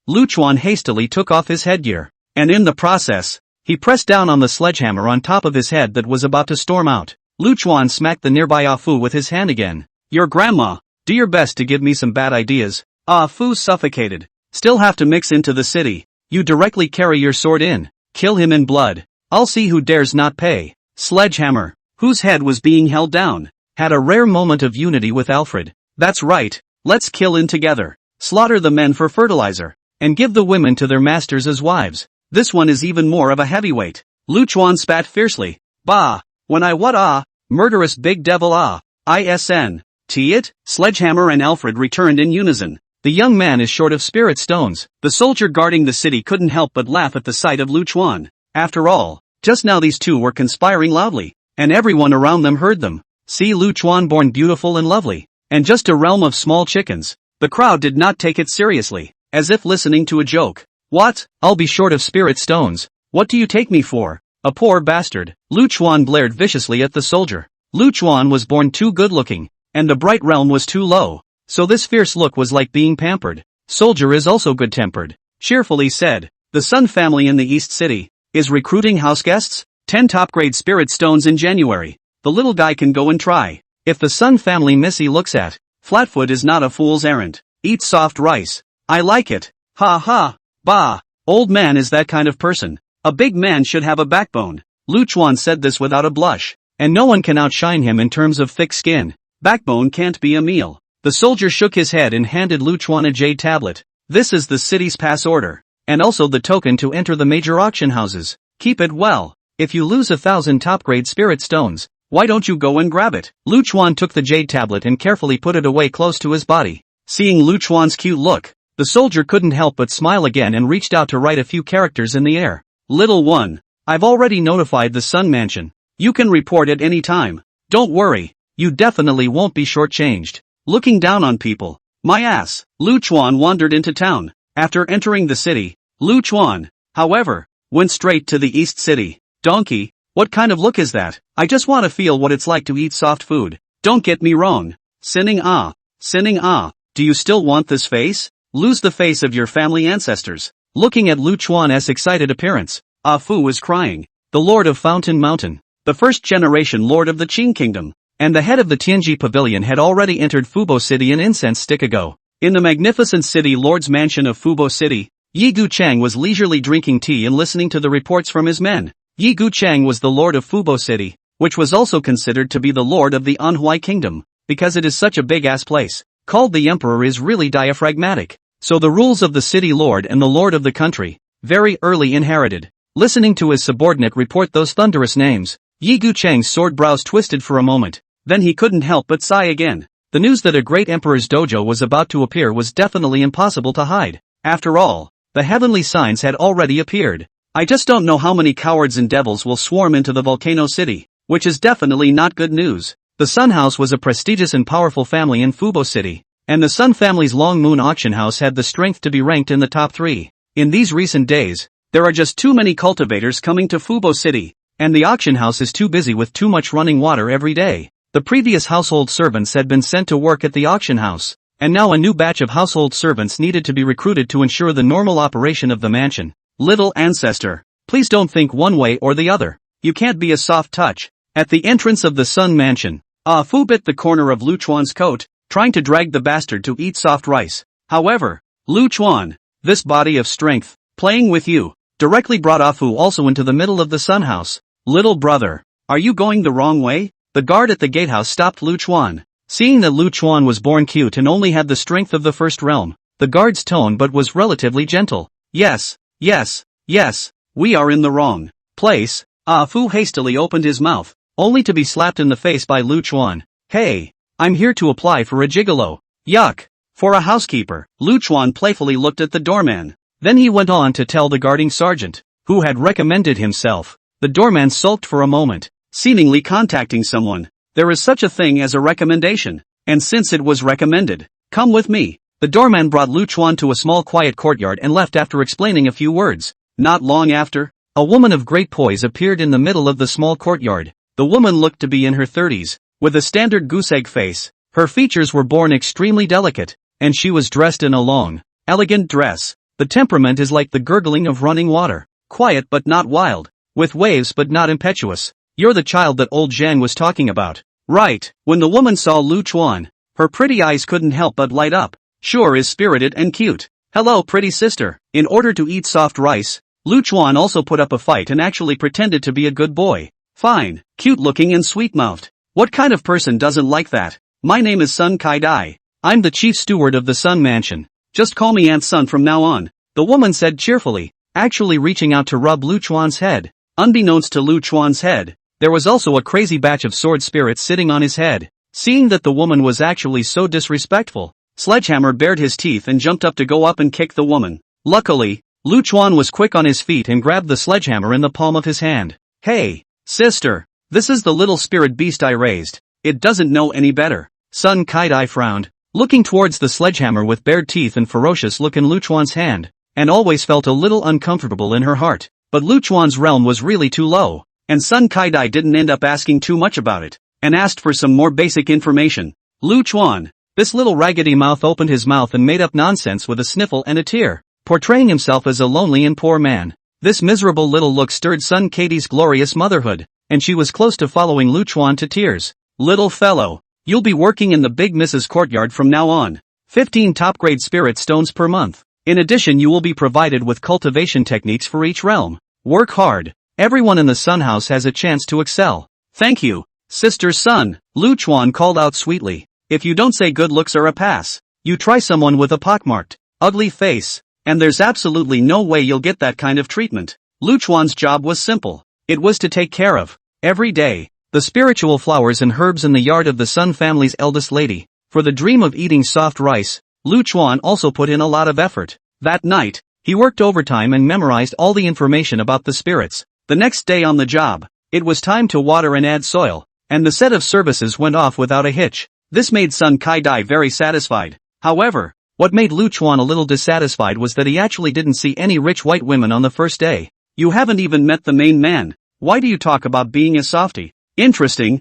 Lu Chuan hastily took off his headgear, and in the process, he pressed down on the sledgehammer on top of his head that was about to storm out. Lu Chuan smacked the nearby Ah Fu with his hand again. Your grandma, do your best to give me some bad ideas. Ah Fu suffocated. Still have to mix into the city. You directly carry your sword in. Kill him in blood. I'll see who dares not pay. Sledgehammer, whose head was being held down, had a rare moment of unity with Alfred. That's right, let's kill in together. Slaughter the men for fertilizer, and give the women to their masters as wives. This one is even more of a heavyweight. Lu Chuan spat fiercely. Bah! When I what ah? Murderous big devil ah! ISN. It? Sledgehammer and Alfred returned in unison. The young man is short of spirit stones. The soldier guarding the city couldn't help but laugh at the sight of Lu Chuan. After all, just now these two were conspiring loudly, and everyone around them heard them. See Lu Chuan born beautiful and lovely, and just a realm of small chickens. The crowd did not take it seriously, as if listening to a joke. What? I'll be short of spirit stones. What do you take me for? A poor bastard. Lu Chuan blared viciously at the soldier. Lu Chuan was born too good-looking, and the bright realm was too low, so this fierce look was like being pampered. Soldier is also good-tempered, cheerfully said. The Sun family in the East City is recruiting house guests? 10 top-grade spirit stones in January. The little guy can go and try. If the Sun family Missy looks at, Flatfoot is not a fool's errand. Eat soft rice. I like it. Ha ha. Bah. Old man is that kind of person. A big man should have a backbone. Lu Chuan said this without a blush. And no one can outshine him in terms of thick skin. Backbone can't be a meal. The soldier shook his head and handed Lu Chuan a jade tablet. This is the city's pass order, and also the token to enter the major auction houses. Keep it well. If you lose 1,000 top-grade spirit stones, why don't you go and grab it? Lu Chuan took the jade tablet and carefully put it away close to his body. Seeing Lu Chuan's cute look, the soldier couldn't help but smile again and reached out to write a few characters in the air. Little one, I've already notified the Sun Mansion. You can report at any time. Don't worry, you definitely won't be shortchanged. Looking down on people. My ass. Lu Chuan wandered into town. After entering the city, Lu Chuan, however, went straight to the East City. Donkey, what kind of look is that? I just want to feel what it's like to eat soft food. Don't get me wrong. Sinning ah. Do you still want this face? Lose the face of your family ancestors. Looking at Lu Chuan's excited appearance, Ah Fu was crying. The Lord of Fountain Mountain, the first generation Lord of the Qing Kingdom, and the head of the Tianji Pavilion had already entered Fubo City an incense stick ago. In the magnificent city Lord's mansion of Fubo City, Yi Guchang was leisurely drinking tea and listening to the reports from his men. Yi Guchang was the Lord of Fubo City, which was also considered to be the Lord of the Anhui Kingdom, because it is such a big-ass place. Called the Emperor is really diaphragmatic, so the rules of the city lord and the lord of the country, very early inherited. Listening to his subordinate report those thunderous names, Yi Guchang's sword brows twisted for a moment. Then he couldn't help but sigh again. The news that a great emperor's dojo was about to appear was definitely impossible to hide. After all, the heavenly signs had already appeared. I just don't know how many cowards and devils will swarm into the volcano city, which is definitely not good news. The Sun House was a prestigious and powerful family in Fubo City, and the Sun family's Long Moon auction house had the strength to be ranked in the top 3. In these recent days, there are just too many cultivators coming to Fubo City, and the auction house is too busy with too much running water every day. The previous household servants had been sent to work at the auction house, and now a new batch of household servants needed to be recruited to ensure the normal operation of the mansion. Little ancestor, please don't think one way or the other. You can't be a soft touch. At the entrance of the Sun Mansion, Ah Fu bit the corner of Lu Chuan's coat, trying to drag the bastard to eat soft rice. However, Lu Chuan, this body of strength, playing with you, directly brought Ah Fu also into the middle of the Sun House. Little brother, are you going the wrong way? The guard at the gatehouse stopped Lu Chuan. Seeing that Lu Chuan was born cute and only had the strength of the first realm, the guard's tone but was relatively gentle. Yes, we are in the wrong place. Ah Fu hastily opened his mouth, only to be slapped in the face by Lu Chuan. Hey, I'm here to apply for a gigolo. Yuck. For a housekeeper. Lu Chuan playfully looked at the doorman. Then he went on to tell the guarding sergeant, who had recommended himself. The doorman sulked for a moment, seemingly contacting someone. There is such a thing as a recommendation, and since it was recommended, come with me. The doorman brought Lu Chuan to a small quiet courtyard and left after explaining a few words. Not long after, a woman of great poise appeared in the middle of the small courtyard. The woman looked to be in her 30s, with a standard goose-egg face. Her features were born extremely delicate, and she was dressed in a long, elegant dress. The temperament is like the gurgling of running water, quiet but not wild, with waves but not impetuous. You're the child that old Zhang was talking about. Right. When the woman saw Lu Chuan, her pretty eyes couldn't help but light up. Sure is spirited and cute. Hello pretty sister. In order to eat soft rice, Lu Chuan also put up a fight and actually pretended to be a good boy. Fine, cute looking and sweet-mouthed. What kind of person doesn't like that? My name is Sun Kai Dai. I'm the chief steward of the Sun Mansion. Just call me Aunt Sun from now on, the woman said cheerfully, actually reaching out to rub Lu Chuan's head. Unbeknownst to Lu Chuan's head, there was also a crazy batch of sword spirits sitting on his head. Seeing that the woman was actually so disrespectful, Sledgehammer bared his teeth and jumped up to go up and kick the woman. Luckily, Lu Chuan was quick on his feet and grabbed the sledgehammer in the palm of his hand. "Hey, sister, this is the little spirit beast I raised. It doesn't know any better." Sun Kai-dai frowned, looking towards the sledgehammer with bared teeth and ferocious look in Lu Chuan's hand, and always felt a little uncomfortable in her heart. But Lu Chuan's realm was really too low, and Sun Kai-dai didn't end up asking too much about it, and asked for some more basic information. "Lu Chuan." This little raggedy mouth opened his mouth and made up nonsense with a sniffle and a tear, portraying himself as a lonely and poor man. This miserable little look stirred Sun Katie's glorious motherhood, and she was close to following Lu Chuan to tears. "Little fellow, you'll be working in the big Mrs. Courtyard from now on. 15 top-grade spirit stones per month. In addition, you will be provided with cultivation techniques for each realm. Work hard. Everyone in the Sun House has a chance to excel." "Thank you, Sister Sun," Lu Chuan called out sweetly. "If you don't say good looks are a pass, you try someone with a pockmarked, ugly face, and there's absolutely no way you'll get that kind of treatment." Lu Chuan's job was simple. It was to take care of, every day, the spiritual flowers and herbs in the yard of the Sun family's eldest lady. For the dream of eating soft rice, Lu Chuan also put in a lot of effort. That night, he worked overtime and memorized all the information about the spirits. The next day on the job, it was time to water and add soil, and the set of services went off without a hitch. This made Sun Kai-dai very satisfied. However, what made Lu Chuan a little dissatisfied was that he actually didn't see any rich white women on the first day. "You haven't even met the main man. Why do you talk about being a softie?" Interesting.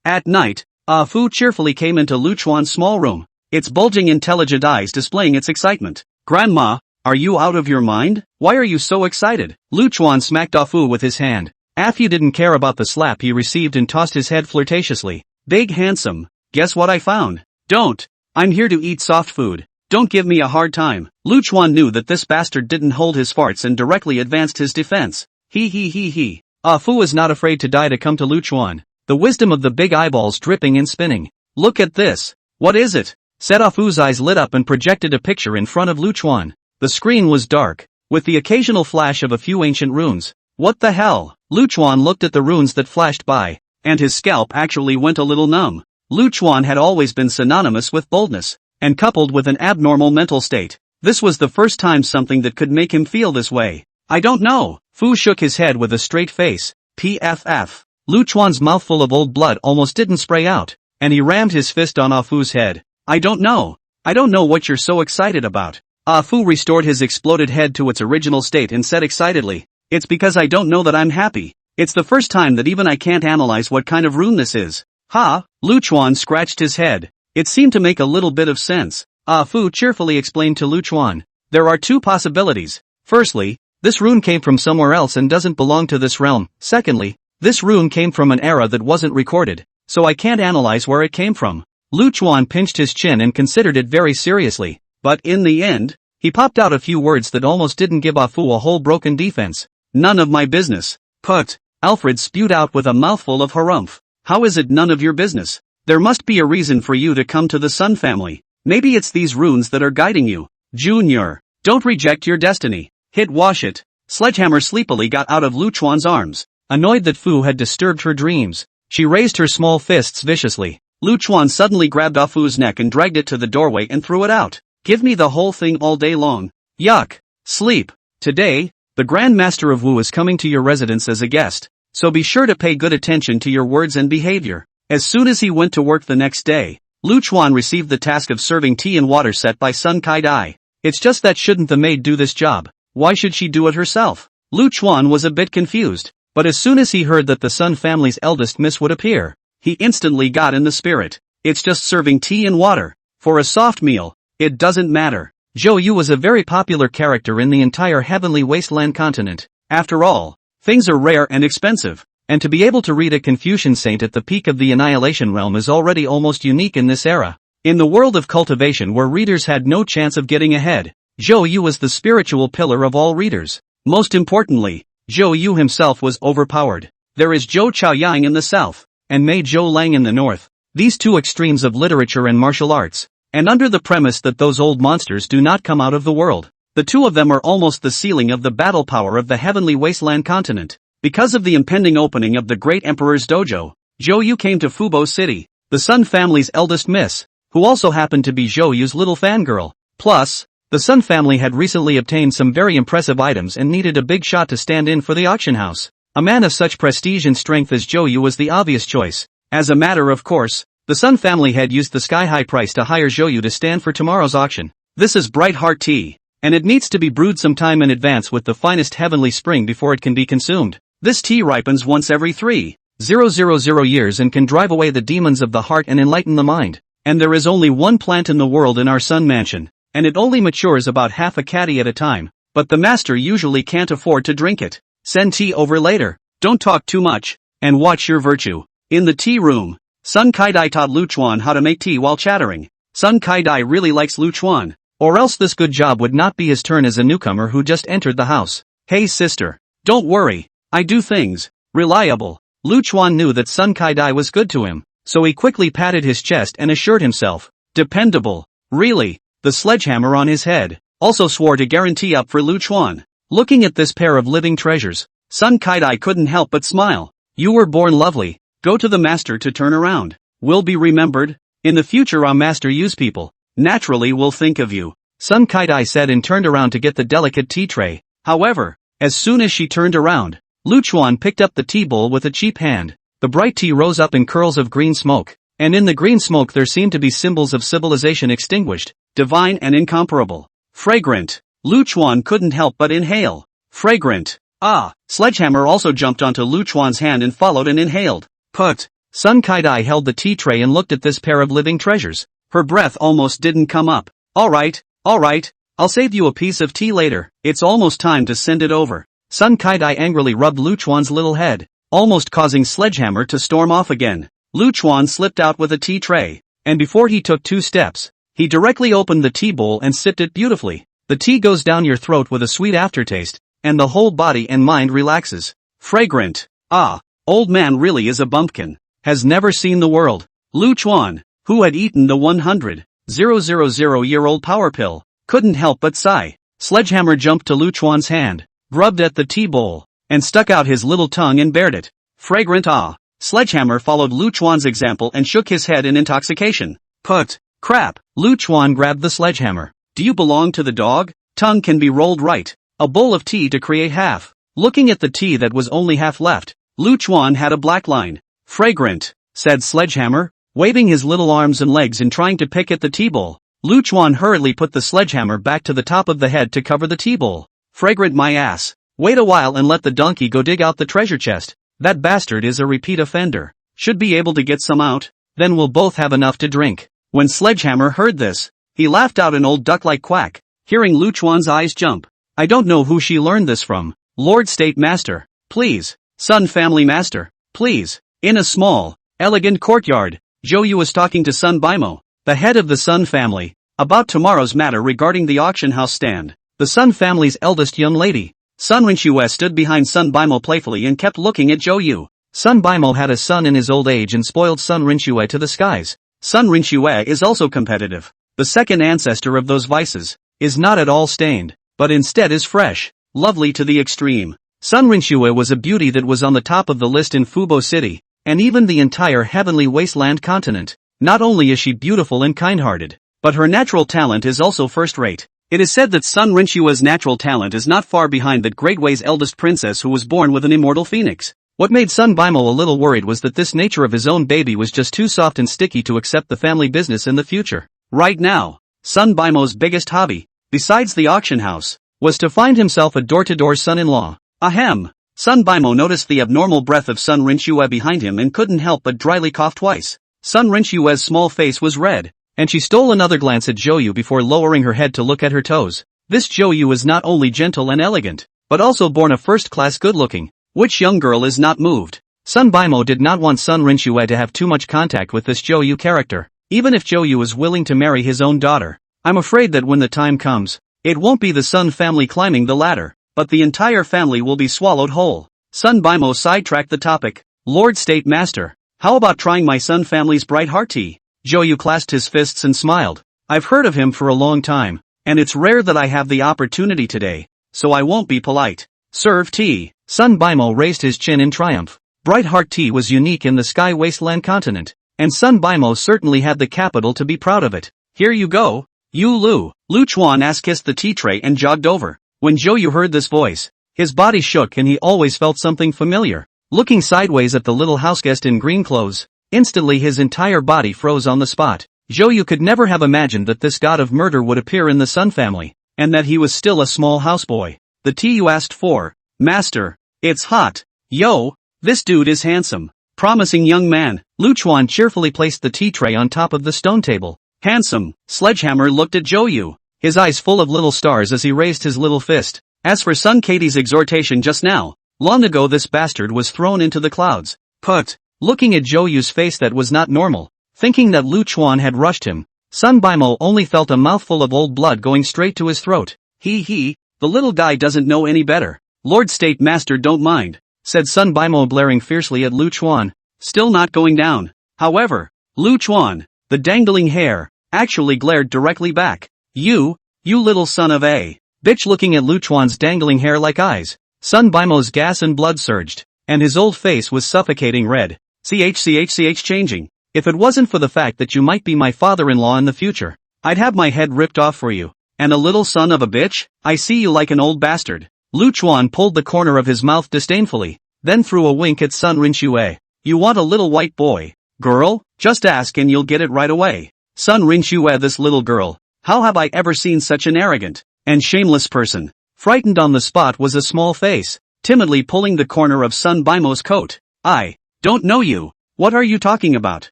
At night, Ah Fu cheerfully came into Lu Chuan's small room, its bulging intelligent eyes displaying its excitement. "Grandma, are you out of your mind? Why are you so excited?" Lu Chuan smacked Ah Fu with his hand. Ah Fu didn't care about the slap he received and tossed his head flirtatiously. "Big handsome, guess what I found?" "Don't. I'm here to eat soft food. Don't give me a hard time." Lu Chuan knew that this bastard didn't hold his farts and directly advanced his defense. He. Ah Fu was not afraid to die to come to Lu Chuan, the wisdom of the big eyeballs dripping and spinning. "Look at this." "What is it?" Said Ah Fu's eyes lit up and projected a picture in front of Lu Chuan. The screen was dark, with the occasional flash of a few ancient runes. "What the hell?" Lu Chuan looked at the runes that flashed by, and his scalp actually went a little numb. Lu Chuan had always been synonymous with boldness, and coupled with an abnormal mental state. This was the first time something that could make him feel this way. "I don't know." Fu shook his head with a straight face. "PFF. Lu Chuan's mouthful of old blood almost didn't spray out, and he rammed his fist on Ah Fu's head. I don't know what you're so excited about." Ah Fu restored his exploded head to its original state and said excitedly, "It's because I don't know that I'm happy. It's the first time that even I can't analyze what kind of rune this is." "Ha?" Lu Chuan scratched his head. It seemed to make a little bit of sense. Ah Fu cheerfully explained to Lu Chuan, "There are two possibilities. Firstly, this rune came from somewhere else and doesn't belong to this realm. Secondly, this rune came from an era that wasn't recorded, so I can't analyze where it came from." Lu Chuan pinched his chin and considered it very seriously, but in the end, he popped out a few words that almost didn't give Ah Fu a whole broken defense. "None of my business." "Put," Alfred spewed out with a mouthful of harumph. "How is it none of your business? There must be a reason for you to come to the Sun family. Maybe it's these runes that are guiding you. Junior, don't reject your destiny. Hit wash it." Sledgehammer sleepily got out of Lu Chuan's arms. Annoyed that Fu had disturbed her dreams, she raised her small fists viciously. Lu Chuan suddenly grabbed Ah Fu's neck and dragged it to the doorway and threw it out. "Give me the whole thing all day long." "Yuck. Sleep. Today, the Grand Master of Wu is coming to your residence as a guest, so be sure to pay good attention to your words and behavior." As soon as he went to work the next day, Lu Chuan received the task of serving tea and water set by Sun Kai-dai. It's just that shouldn't the maid do this job? Why should she do it herself? Lu Chuan was a bit confused, but as soon as he heard that the Sun family's eldest miss would appear, he instantly got in the spirit. It's just serving tea and water. For a soft meal, it doesn't matter. Zhou Yu was a very popular character in the entire Heavenly Wasteland continent. After all, things are rare and expensive, and to be able to read a Confucian saint at the peak of the Annihilation realm is already almost unique in this era. In the world of cultivation where readers had no chance of getting ahead, Zhou Yu was the spiritual pillar of all readers. Most importantly, Zhou Yu himself was overpowered. There is Zhou Chaoyang in the south, and Mei Zhou Lang in the north, these two extremes of literature and martial arts, and under the premise that those old monsters do not come out of the world, The two of them are almost the ceiling of the battle power of the heavenly wasteland continent. Because of the impending opening of the great emperor's dojo, Zhou came to Fubo City, the Sun family's eldest miss, who also happened to be Zhou's little fangirl. Plus, the Sun family had recently obtained some very impressive items and needed a big shot to stand in for the auction house. A man of such prestige and strength as Zhou was the obvious choice. As a matter of course, the Sun family had used the sky-high price to hire Zhou to stand for tomorrow's auction. This is bright heart tea, and it needs to be brewed some time in advance with the finest heavenly spring before it can be consumed. This tea ripens once every 3,000 years and can drive away the demons of the heart and enlighten the mind. And there is only one plant in the world in our Sun mansion, and it only matures about half a caddy at a time, but the master usually can't afford to drink it. Send tea over later. Don't talk too much, and watch your virtue. In the tea room, Sun Kaidai taught Lu Chuan how to make tea while chattering. Sun Kaidai really likes Lu Chuan, or else this good job would not be his turn as a newcomer who just entered the house. Hey sister, don't worry, I do things. Reliable. Lu Chuan knew that Sun Kaidai was good to him, so he quickly patted his chest and assured himself. Dependable. Really. The sledgehammer on his head also swore to guarantee up for Lu Chuan. Looking at this pair of living treasures, Sun Kaidai couldn't help but smile. You were born lovely. Go to the master to turn around. Will be remembered. In the future our master use people. Naturally will think of you. Sun Kaidai said and turned around to get the delicate tea tray. However, as soon as she turned around, Lu Chuan picked up the tea bowl with a cheap hand. The bright tea rose up in curls of green smoke, and in the green smoke there seemed to be symbols of civilization extinguished, divine and incomparable. Fragrant. Lu Chuan couldn't help but inhale. Fragrant. Ah, Sledgehammer also jumped onto Lu Chuan's hand and followed and inhaled. Put. Sun Kaidai held the tea tray and looked at this pair of living treasures. Her breath almost didn't come up. Alright, I'll save you a piece of tea later. It's almost time to send it over. Sun Kaidai angrily rubbed Lu Chuan's little head, almost causing Sledgehammer to storm off again. Lu Chuan slipped out with a tea tray, and before he took 2 steps, he directly opened the tea bowl and sipped it beautifully. The tea goes down your throat with a sweet aftertaste, and the whole body and mind relaxes. Fragrant. Ah, old man really is a bumpkin. Has never seen the world. Lu Chuan, who had eaten the 100,000-year-old power pill, couldn't help but sigh. Sledgehammer jumped to Lu Chuan's hand, rubbed at the tea bowl, and stuck out his little tongue and bared it. Fragrant. Ah. Sledgehammer followed Lu Chuan's example and shook his head in intoxication. Put. Crap. Lu Chuan grabbed the sledgehammer. Do you belong to the dog? Tongue can be rolled right. A bowl of tea to create half. Looking at the tea that was only half left, Lu Chuan had a black line. Fragrant, said Sledgehammer, waving his little arms and legs and trying to pick at the tea bowl. Lu Chuan hurriedly put the sledgehammer back to the top of the head to cover the tea bowl. Fragrant my ass. Wait a while and let the donkey go dig out the treasure chest. That bastard is a repeat offender. Should be able to get some out. Then we'll both have enough to drink. When Sledgehammer heard this, he laughed out an old duck-like quack, hearing Lu Chuan's eyes jump. I don't know who she learned this from. Lord State Master, please. Sun Family Master, please. In a small, elegant courtyard, Zhou was talking to Sun Baimo, the head of the Sun family, about tomorrow's matter regarding the auction house stand. The Sun family's eldest young lady, Sun Rinxue, stood behind Sun Baimo playfully and kept looking at Zhou. Sun Baimo had a son in his old age and spoiled Sun Rinxue to the skies. Sun Rinxue is also competitive. The second ancestor of those vices, is not at all stained, but instead is fresh, lovely to the extreme. Sun Rinxue was a beauty that was on the top of the list in Fubo City, and even the entire heavenly wasteland continent. Not only is she beautiful and kind-hearted, but her natural talent is also first-rate. It is said that Sun Rinxue's natural talent is not far behind that Great Way's eldest princess who was born with an immortal phoenix. What made Sun Baimo a little worried was that this nature of his own baby was just too soft and sticky to accept the family business in the future. Right now, Sun Baimo's biggest hobby, besides the auction house, was to find himself a door-to-door son-in-law. Ahem. Sun Baimo noticed the abnormal breath of Sun Rinxue behind him and couldn't help but dryly cough twice. Sun Rinxue's small face was red, and she stole another glance at Zhou before lowering her head to look at her toes. This Zhou is not only gentle and elegant, but also born a first-class good-looking. Which young girl is not moved? Sun Baimo did not want Sun Rinxue to have too much contact with this Zhou character, even if Zhou is willing to marry his own daughter. I'm afraid that when the time comes, it won't be the Sun family climbing the ladder, but the entire family will be swallowed whole. Sun Baimo sidetracked the topic. Lord State Master, how about trying my Sun family's bright heart tea? Zhou clasped his fists and smiled. I've heard of him for a long time, and it's rare that I have the opportunity today, so I won't be polite. Serve tea. Sun Bimo raised his chin in triumph. Bright Heart tea was unique in the Sky Wasteland continent, and Sun Bimo certainly had the capital to be proud of it. Here you go. You Lu. Lu Chuan kissed the tea tray and jogged over. When Zhou Yu heard this voice, his body shook and he always felt something familiar. Looking sideways at the little houseguest in green clothes, instantly his entire body froze on the spot. Zhou Yu could never have imagined that this god of murder would appear in the Sun family, and that he was still a small houseboy. The tea you asked for, master. It's hot. Yo, this dude is handsome. Promising young man. Lu Chuan cheerfully placed the tea tray on top of the stone table. Handsome. Sledgehammer looked at Zhou Yu, his eyes full of little stars as he raised his little fist. As for Sun Katie's exhortation just now, long ago this bastard was thrown into the clouds. Put. Looking at Zhou Yu's face that was not normal, thinking that Lu Chuan had rushed him, Sun Bimo only felt a mouthful of old blood going straight to his throat. The little guy doesn't know any better. Lord State Master don't mind, said Sun Bimo blaring fiercely at Lu Chuan. Still not going down. However, Lu Chuan, the dangling hair, actually glared directly back. You little son of a bitch. Looking at Lu Chuan's dangling hair-like eyes, Sun Bimo's gas and blood surged, and his old face was suffocating red. CH changing. If it wasn't for the fact that you might be my father-in-law in the future, I'd have my head ripped off for you. And a little son of a bitch? I see you like an old bastard. Lu Chuan pulled the corner of his mouth disdainfully, then threw a wink at Sun Rinxue. You want a little white boy? Girl? Just ask and you'll get it right away. Sun Rinxue, this little girl. How have I ever seen such an arrogant and shameless person? Frightened on the spot was a small face, timidly pulling the corner of Sun Bimo's coat. I don't know you. What are you talking about?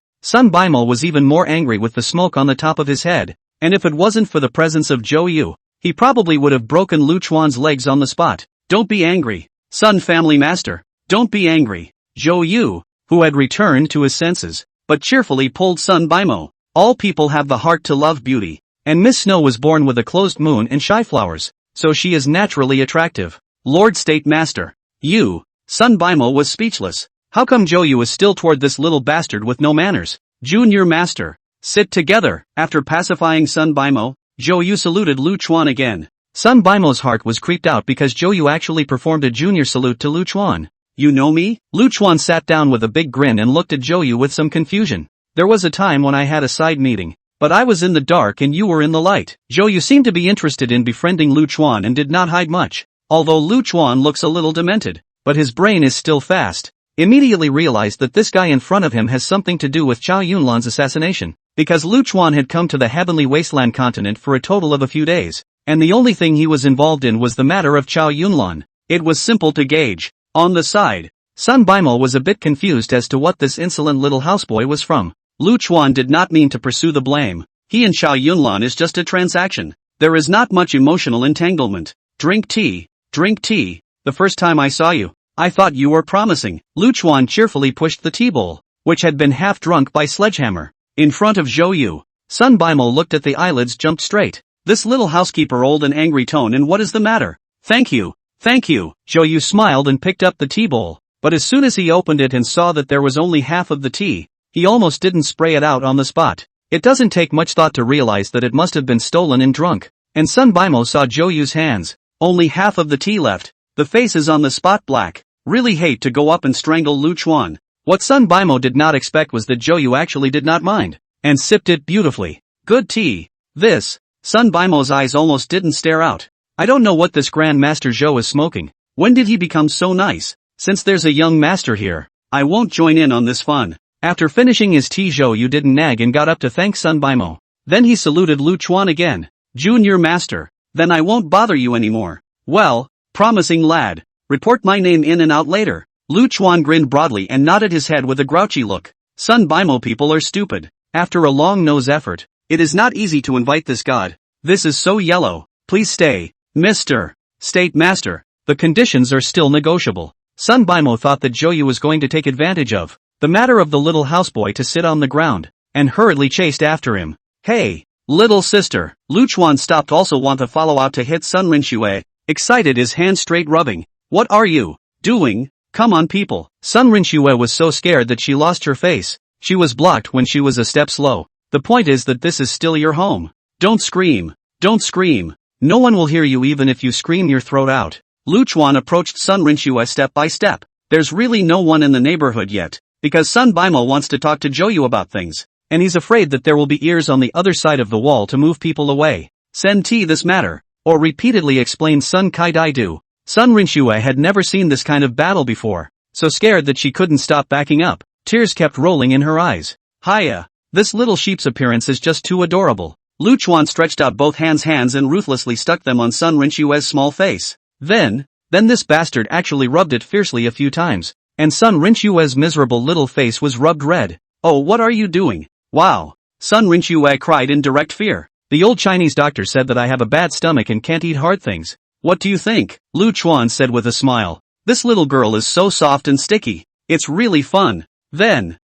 Sun Bimo was even more angry with the smoke on the top of his head, and if it wasn't for the presence of Zhou Yu, he probably would have broken Lu Chuan's legs on the spot. Don't be angry, Sun family master. Don't be angry. Zhou Yu, who had returned to his senses, but cheerfully pulled Sun Bimo. All people have the heart to love beauty, and Miss Snow was born with a closed moon and shy flowers, so she is naturally attractive. Lord State Master. You. Sun Bimo was speechless. How come Zhou Yu is still toward this little bastard with no manners? Junior Master. Sit together. After pacifying Sun Bimo, Zhou Yu saluted Lu Chuan again. Sun Bimo's heart was creeped out because Zhou Yu actually performed a junior salute to Lu Chuan. You know me? Lu Chuan sat down with a big grin and looked at Zhou Yu with some confusion. There was a time when I had a side meeting, but I was in the dark and you were in the light. Zhou Yu seemed to be interested in befriending Lu Chuan and did not hide much, although Lu Chuan looks a little demented, but his brain is still fast. Immediately realized that this guy in front of him has something to do with Chow Yunlan's assassination, because Lu Chuan had come to the Heavenly Wasteland continent for a total of a few days, and the only thing he was involved in was the matter of Chow Yunlan. It was simple to gauge. On the side, Sun Bimo was a bit confused as to what this insolent little houseboy was from. Lu Chuan did not mean to pursue the blame. He and Chow Yunlan is just a transaction. There is not much emotional entanglement. Drink tea. Drink tea. The first time I saw you, I thought you were promising. Lu Chuan cheerfully pushed the tea bowl, which had been half drunk by Sledgehammer, in front of Zhou Yu. Sun Bimo looked at the eyelids jumped straight. This little housekeeper old and angry tone, and what is the matter? Thank you. Thank you. Zhou Yu smiled and picked up the tea bowl, but as soon as he opened it and saw that there was only half of the tea, he almost didn't spray it out on the spot. It doesn't take much thought to realize that it must have been stolen and drunk. And Sun Bimo saw Zhou Yu's hands. Only half of the tea left. The face is on the spot black. Really hate to go up and strangle Lu Chuan. What Sun Bimo did not expect was that Zhou Yu actually did not mind, and sipped it beautifully. Good tea. This. Sun Bimo's eyes almost didn't stare out. I don't know what this Grand Master Zhou is smoking. When did he become so nice? Since there's a young master here, I won't join in on this fun. After finishing his tea, Zhou Yu didn't nag and got up to thank Sun Bimo. Then he saluted Lu Chuan again. Junior Master. Then I won't bother you anymore. Well, promising lad. Report my name in and out later. Lu Chuan grinned broadly and nodded his head with a grouchy look. Sun Bimo people are stupid. After a long nose effort, it is not easy to invite this god. This is so yellow. Please stay, Mr. State Master. The conditions are still negotiable. Sun Bimo thought that Zhou Yu was going to take advantage of the matter of the little houseboy to sit on the ground, and hurriedly chased after him. Hey, little sister. Lu Chuan stopped, also want to follow out to hit Sun Rinxue, excited, his hand straight rubbing. What are you doing? Come on people. Sun Rinxue was so scared that she lost her face. She was blocked when she was a step slow. The point is that this is still your home. Don't scream. Don't scream. No one will hear you even if you scream your throat out. Lu Chuan approached Sun Rinxue step by step. There's really no one in the neighborhood yet, because Sun Baimo wants to talk to Joyu about things, and he's afraid that there will be ears on the other side of the wall to move people away. Send T this matter, or repeatedly explained Sun Kai-dai-du. Sun Rinxue had never seen this kind of battle before, so scared that she couldn't stop backing up. Tears kept rolling in her eyes. Hiya, this little sheep's appearance is just too adorable. Lu Chuan stretched out both hands and ruthlessly stuck them on Sun Rinxue's small face. Then this bastard actually rubbed it fiercely a few times, and Sun Rinxue's miserable little face was rubbed red. Oh, what are you doing? Wow! Sun Rinxue cried in direct fear. The old Chinese doctor said that I have a bad stomach and can't eat hard things. What do you think? Lu Chuan said with a smile. This little girl is so soft and sticky. It's really fun. Then,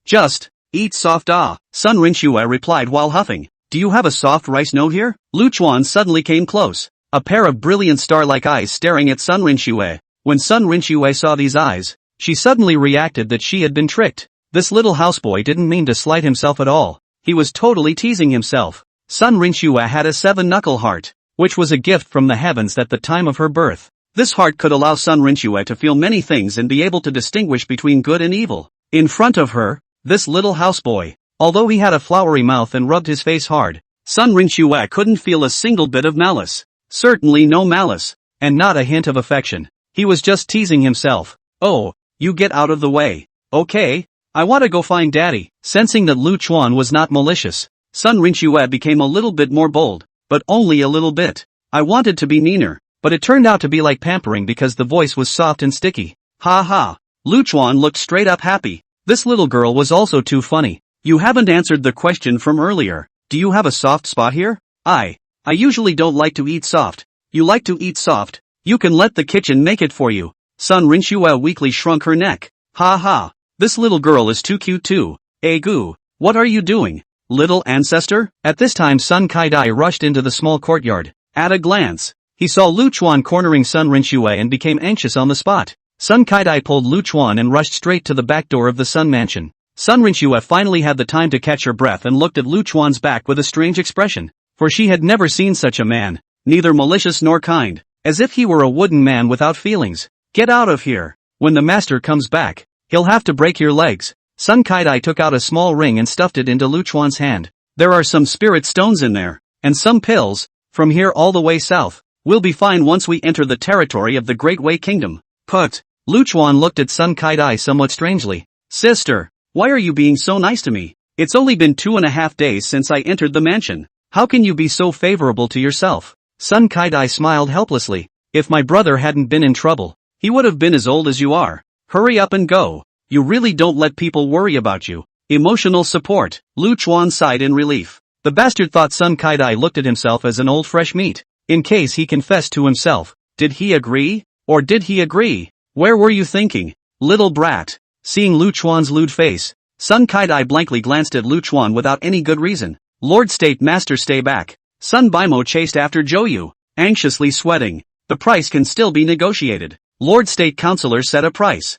just, eat soft Sun Rinxue replied while huffing. Do you have a soft rice note here? Lu Chuan suddenly came close. A pair of brilliant star-like eyes staring at Sun Rinxue. When Sun Rinxue saw these eyes, she suddenly reacted that she had been tricked. This little houseboy didn't mean to slight himself at all. He was totally teasing himself. Sun Rinxue had a 7-knuckle heart, which was a gift from the heavens at the time of her birth. This heart could allow Sun Rinxue to feel many things and be able to distinguish between good and evil. In front of her, this little houseboy, although he had a flowery mouth and rubbed his face hard, Sun Rinxue couldn't feel a single bit of malice. Certainly no malice, and not a hint of affection. He was just teasing himself. Oh, you get out of the way. Okay, I want to go find daddy. Sensing that Lu Chuan was not malicious, Sun Rinxue became a little bit more bold, but only a little bit. I wanted to be meaner, but it turned out to be like pampering because the voice was soft and sticky. Ha ha. Lu Chuan looked straight up happy. This little girl was also too funny. You haven't answered the question from earlier. Do you have a soft spot here? I usually don't like to eat soft. You like to eat soft? You can let the kitchen make it for you. Sun Rinxue weakly shrunk her neck. Ha ha. This little girl is too cute too. Goo. What are you doing, little ancestor? At this time Sun Kai-dai rushed into the small courtyard. At a glance, he saw Lu Chuan cornering Sun Rinxue and became anxious on the spot. Sun Kai-dai pulled Lu Chuan and rushed straight to the back door of the Sun Mansion. Sun Rinxue finally had the time to catch her breath and looked at Lu Chuan's back with a strange expression. For she had never seen such a man, neither malicious nor kind, as if he were a wooden man without feelings. Get out of here. When the master comes back, he'll have to break your legs. Sun Kai-dai took out a small ring and stuffed it into Lu Chuan's hand. There are some spirit stones in there, and some pills. From here all the way south, we'll be fine once we enter the territory of the Great Wei Kingdom. Put. Lu Chuan looked at Sun Kai-dai somewhat strangely. Sister, why are you being so nice to me? It's only been 2.5 days since I entered the mansion. How can you be so favorable to yourself? Sun Kai-dai smiled helplessly. If my brother hadn't been in trouble, he would have been as old as you are. Hurry up and go. You really don't let people worry about you. Emotional support. Lu Chuan sighed in relief. The bastard thought Sun Kai-dai looked at himself as an old fresh meat. In case he confessed to himself. Did he agree? Or did he agree? Where were you thinking, little brat? Seeing Lu Chuan's lewd face, Sun Kai-dai blankly glanced at Lu Chuan without any good reason. Lord State Master, stay back. Sun Baimo chased after Joyu, anxiously sweating. The price can still be negotiated. Lord State Counselor set a price.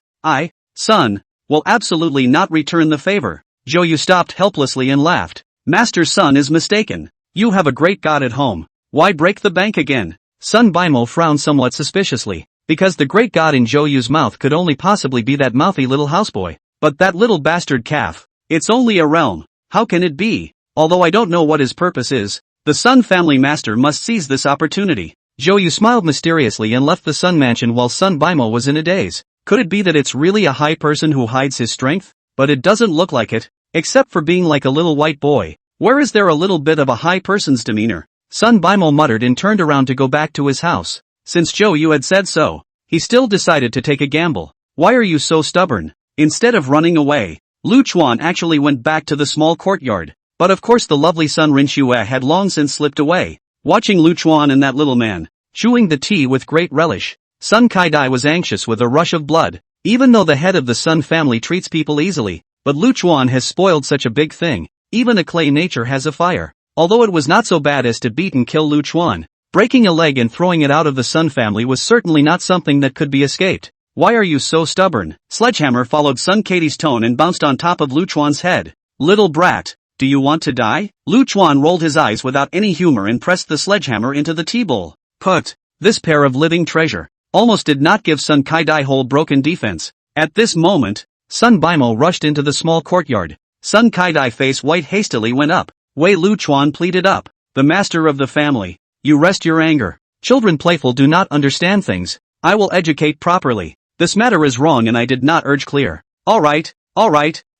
Sun, will absolutely not return the favor. Joyu stopped helplessly and laughed. Master Sun is mistaken. You have a great god at home. Why break the bank again? Sun Baimo frowned somewhat suspiciously, because the great god in Joyu's mouth could only possibly be that mouthy little houseboy. But that little bastard calf. It's only a realm. How can it be? Although I don't know what his purpose is, the Sun family master must seize this opportunity. Joyu smiled mysteriously and left the Sun Mansion while Sun Baimo was in a daze. Could it be that it's really a high person who hides his strength? But it doesn't look like it, except for being like a little white boy. Where is there a little bit of a high person's demeanor? Sun Baimo muttered and turned around to go back to his house. Since Joyu had said so, he still decided to take a gamble. Why are you so stubborn? Instead of running away, Lu Chuan actually went back to the small courtyard. But of course the lovely Sun Rinxue had long since slipped away. Watching Lu Chuan and that little man, chewing the tea with great relish, Sun Kai-dai was anxious with a rush of blood. Even though the head of the Sun family treats people easily, but Lu Chuan has spoiled such a big thing. Even a clay nature has a fire. Although it was not so bad as to beat and kill Lu Chuan, breaking a leg and throwing it out of the Sun family was certainly not something that could be escaped. Why are you so stubborn? Sledgehammer followed Sun Katie's tone and bounced on top of Lu Chuan's head. Little brat. Do you want to die? Lu Chuan rolled his eyes without any humor and pressed the sledgehammer into the tea bowl. Put. This pair of living treasure almost did not give Sun Kai-dai whole broken defense. At this moment, Sun Bimo rushed into the small courtyard. Sun Kai-dai face white hastily went up. Wei Lu Chuan pleaded up. The master of the family. You rest your anger. Children playful do not understand things. I will educate properly. This matter is wrong and I did not urge clear. Alright,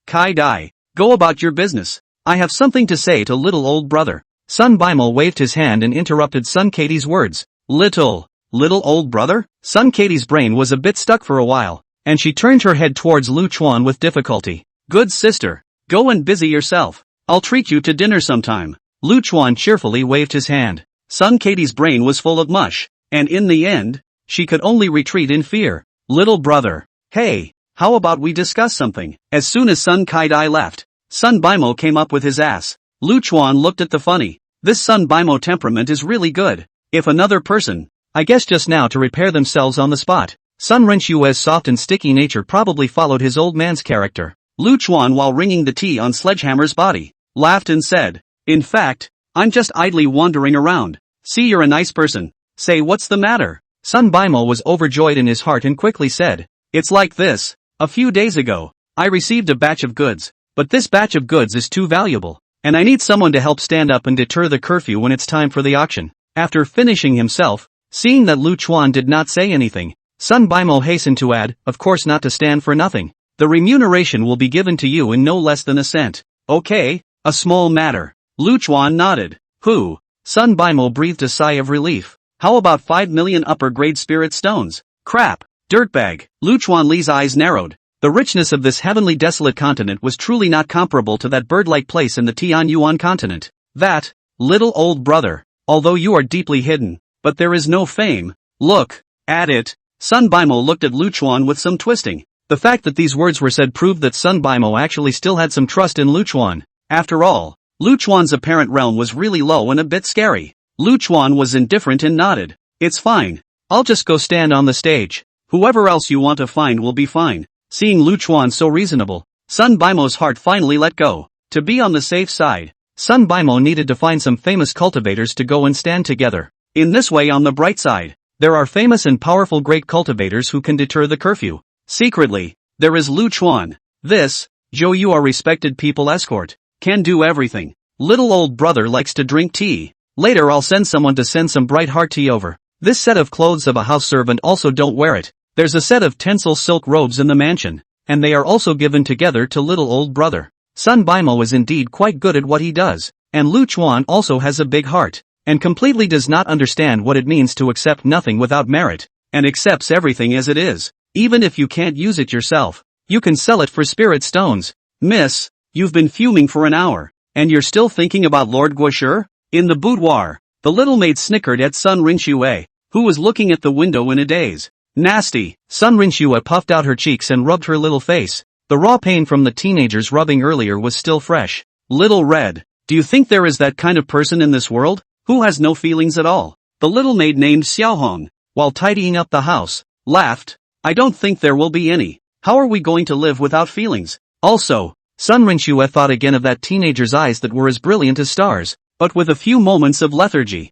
Kai-dai. Go about your business. I have something to say to little old brother. Sun Bimo waved his hand and interrupted Sun Katie's words. Little old brother? Sun Katie's brain was a bit stuck for a while, and she turned her head towards Lu Chuan with difficulty. Good sister. Go and busy yourself. I'll treat you to dinner sometime. Lu Chuan cheerfully waved his hand. Sun Katie's brain was full of mush, and in the end, she could only retreat in fear. Little brother. Hey, how about we discuss something? As soon as Sun Kai-dai left, Sun Bimo came up with his ass. Lu Chuan looked at the funny. This Sun Bimo temperament is really good. If another person, I guess just now to repair themselves on the spot. Sun Renshue's soft and sticky nature probably followed his old man's character. Lu Chuan, while wringing the tea on Sledgehammer's body, laughed and said, in fact, I'm just idly wandering around. See, you're a nice person. Say, what's the matter? Sun Bimo was overjoyed in his heart and quickly said, it's like this. A few days ago, I received a batch of goods, but this batch of goods is too valuable, and I need someone to help stand up and deter the curfew when it's time for the auction. After finishing himself, seeing that Lu Chuan did not say anything, Sun Bimo hastened to add, of course not to stand for nothing. The remuneration will be given to you in no less than a cent. Okay, a small matter. Lu Chuan nodded. Who? Sun Bimo breathed a sigh of relief. How about 5 million upper-grade spirit stones? Crap. Dirtbag. Lu Chuan Li's eyes narrowed. The richness of this heavenly desolate continent was truly not comparable to that bird-like place in the Tianyuan continent. That, little old brother, although you are deeply hidden, but there is no fame. Look at it. Sun Bimo looked at Lu Chuan with some twisting. The fact that these words were said proved that Sun Bimo actually still had some trust in Lu Chuan. After all, Lu Chuan's apparent realm was really low and a bit scary. Lu Chuan was indifferent and nodded. It's fine. I'll just go stand on the stage. Whoever else you want to find will be fine. Seeing Lu Chuan so reasonable, Sun Bimo's heart finally let go. To be on the safe side, Sun Bimo needed to find some famous cultivators to go and stand together. In this way, on the bright side, there are famous and powerful great cultivators who can deter the curfew. Secretly, there is Lu Chuan. This, Zhou Yu, our respected people escort, can do everything. Little old brother likes to drink tea. Later I'll send someone to send some bright heart tea over. This set of clothes of a house servant, also don't wear it. There's a set of tinsel silk robes in the mansion, and they are also given together to little old brother. Sun Bimo is indeed quite good at what he does, and Lu Chuan also has a big heart, and completely does not understand what it means to accept nothing without merit, and accepts everything as it is. Even if you can't use it yourself, you can sell it for spirit stones. Miss, you've been fuming for an hour, and you're still thinking about Lord Guosher? In the boudoir, the little maid snickered at Sun Rinxue, who was looking at the window in a daze. Nasty. Sun Rinxue puffed out her cheeks and rubbed her little face. The raw pain from the teenager's rubbing earlier was still fresh. Little Red, do you think there is that kind of person in this world, who has no feelings at all? The little maid named Xiaohong, while tidying up the house, laughed. I don't think there will be any. How are we going to live without feelings? Also, Sun Rinxue thought again of that teenager's eyes that were as brilliant as stars, but with a few moments of lethargy.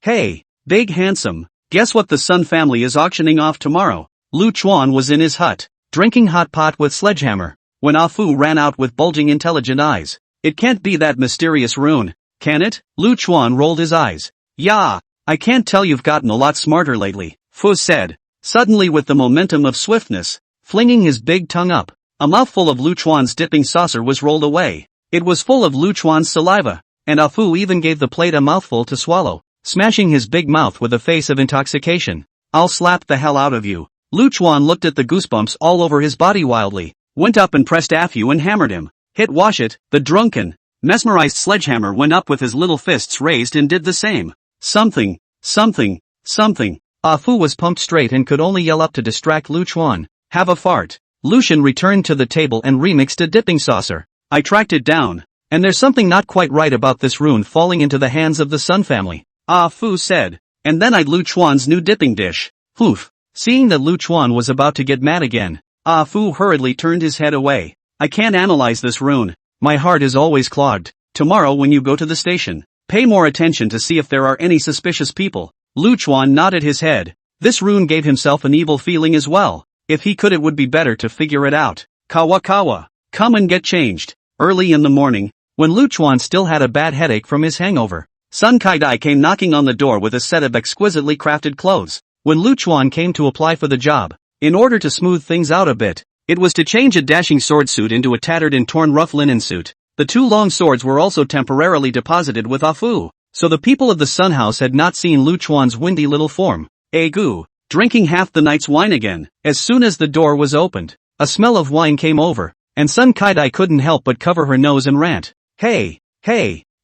Hey, big handsome, guess what the Sun family is auctioning off tomorrow? Lu Chuan was in his hut, drinking hot pot with sledgehammer, when Ah Fu ran out with bulging intelligent eyes. It can't be that mysterious rune, can it? Lu Chuan rolled his eyes. Yeah, I can't tell, you've gotten a lot smarter lately, Fu said, suddenly with the momentum of swiftness, flinging his big tongue up. A mouthful of Lu Chuan's dipping saucer was rolled away. It was full of Lu Chuan's saliva, and Ah Fu even gave the plate a mouthful to swallow, smashing his big mouth with a face of intoxication. I'll slap the hell out of you. Lu Chuan looked at the goosebumps all over his body wildly, went up and pressed Ah Fu and hammered him. Hit wash it. The drunken, mesmerized sledgehammer went up with his little fists raised and did the same. Something. Ah Fu was pumped straight and could only yell up to distract Lu Chuan. Have a fart. Lucian returned to the table and remixed a dipping saucer. I tracked it down, and there's something not quite right about this rune falling into the hands of the Sun family. Ah Fu said, and then I'd Lu Chuan's new dipping dish. Oof. Seeing that Lu Chuan was about to get mad again, Ah Fu hurriedly turned his head away. I can't analyze this rune. My heart is always clogged. Tomorrow when you go to the station, pay more attention to see if there are any suspicious people. Lu Chuan nodded his head. This rune gave himself an evil feeling as well. If he could, it would be better to figure it out. Kawa kawa. Come and get changed. Early in the morning, when Lu Chuan still had a bad headache from his hangover, Sun Kai-dai came knocking on the door with a set of exquisitely crafted clothes. When Lu Chuan came to apply for the job, in order to smooth things out a bit, it was to change a dashing sword suit into a tattered and torn rough linen suit. The two long swords were also temporarily deposited with Afu, so the people of the Sun House had not seen Lu Chuan's windy little form. Egu, drinking half the night's wine again. As soon as the door was opened, a smell of wine came over, and Sun Kai-dai couldn't help but cover her nose and rant. Hey,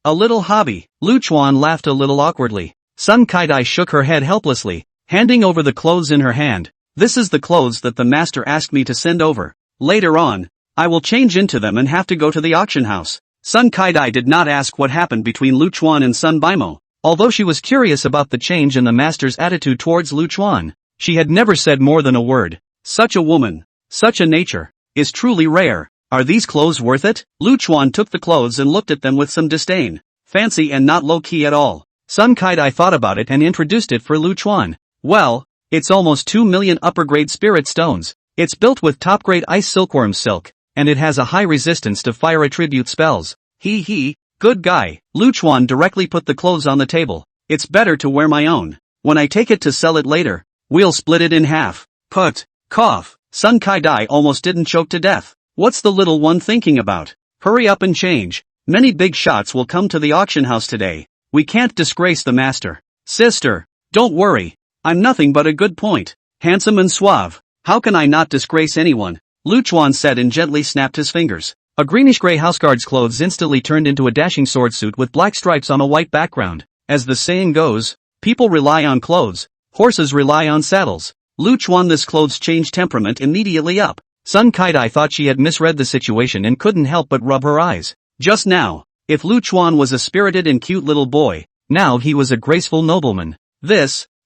a little hobby. Lu Chuan laughed a little awkwardly. Sun Kai-dai shook her head helplessly, handing over the clothes in her hand. This is the clothes that the master asked me to send over. Later on, I will change into them and have to go to the auction house. Sun Kai-dai did not ask what happened between Lu Chuan and Sun Baimo. Although she was curious about the change in the master's attitude towards Lu Chuan, she had never said more than a word. Such a woman, such a nature, is truly rare. Are these clothes worth it? Lu Chuan took the clothes and looked at them with some disdain. Fancy and not low-key at all. Sun Kai-dai thought about it and introduced it for Lu Chuan. Well, it's almost 2 million upper-grade spirit stones. It's built with top-grade ice silkworm silk, and it has a high resistance to fire attribute spells. Good guy. Lu Chuan directly put the clothes on the table. It's better to wear my own. When I take it to sell it later, we'll split it in half. Cough. Sun Kai-dai almost didn't choke to death. What's the little one thinking about? Hurry up and change. Many big shots will come to the auction house today. We can't disgrace the master. Sister, don't worry. I'm nothing but a good point. Handsome and suave. How can I not disgrace anyone? Lu Chuan said and gently snapped his fingers. A greenish-gray houseguard's clothes instantly turned into a dashing sword suit with black stripes on a white background. As the saying goes, people rely on clothes, horses rely on saddles. Lu Chuan, this clothes changed temperament immediately up. Sun Kai-dai thought she had misread the situation and couldn't help but rub her eyes. Just now, if Lu Chuan was a spirited and cute little boy, now he was a graceful nobleman.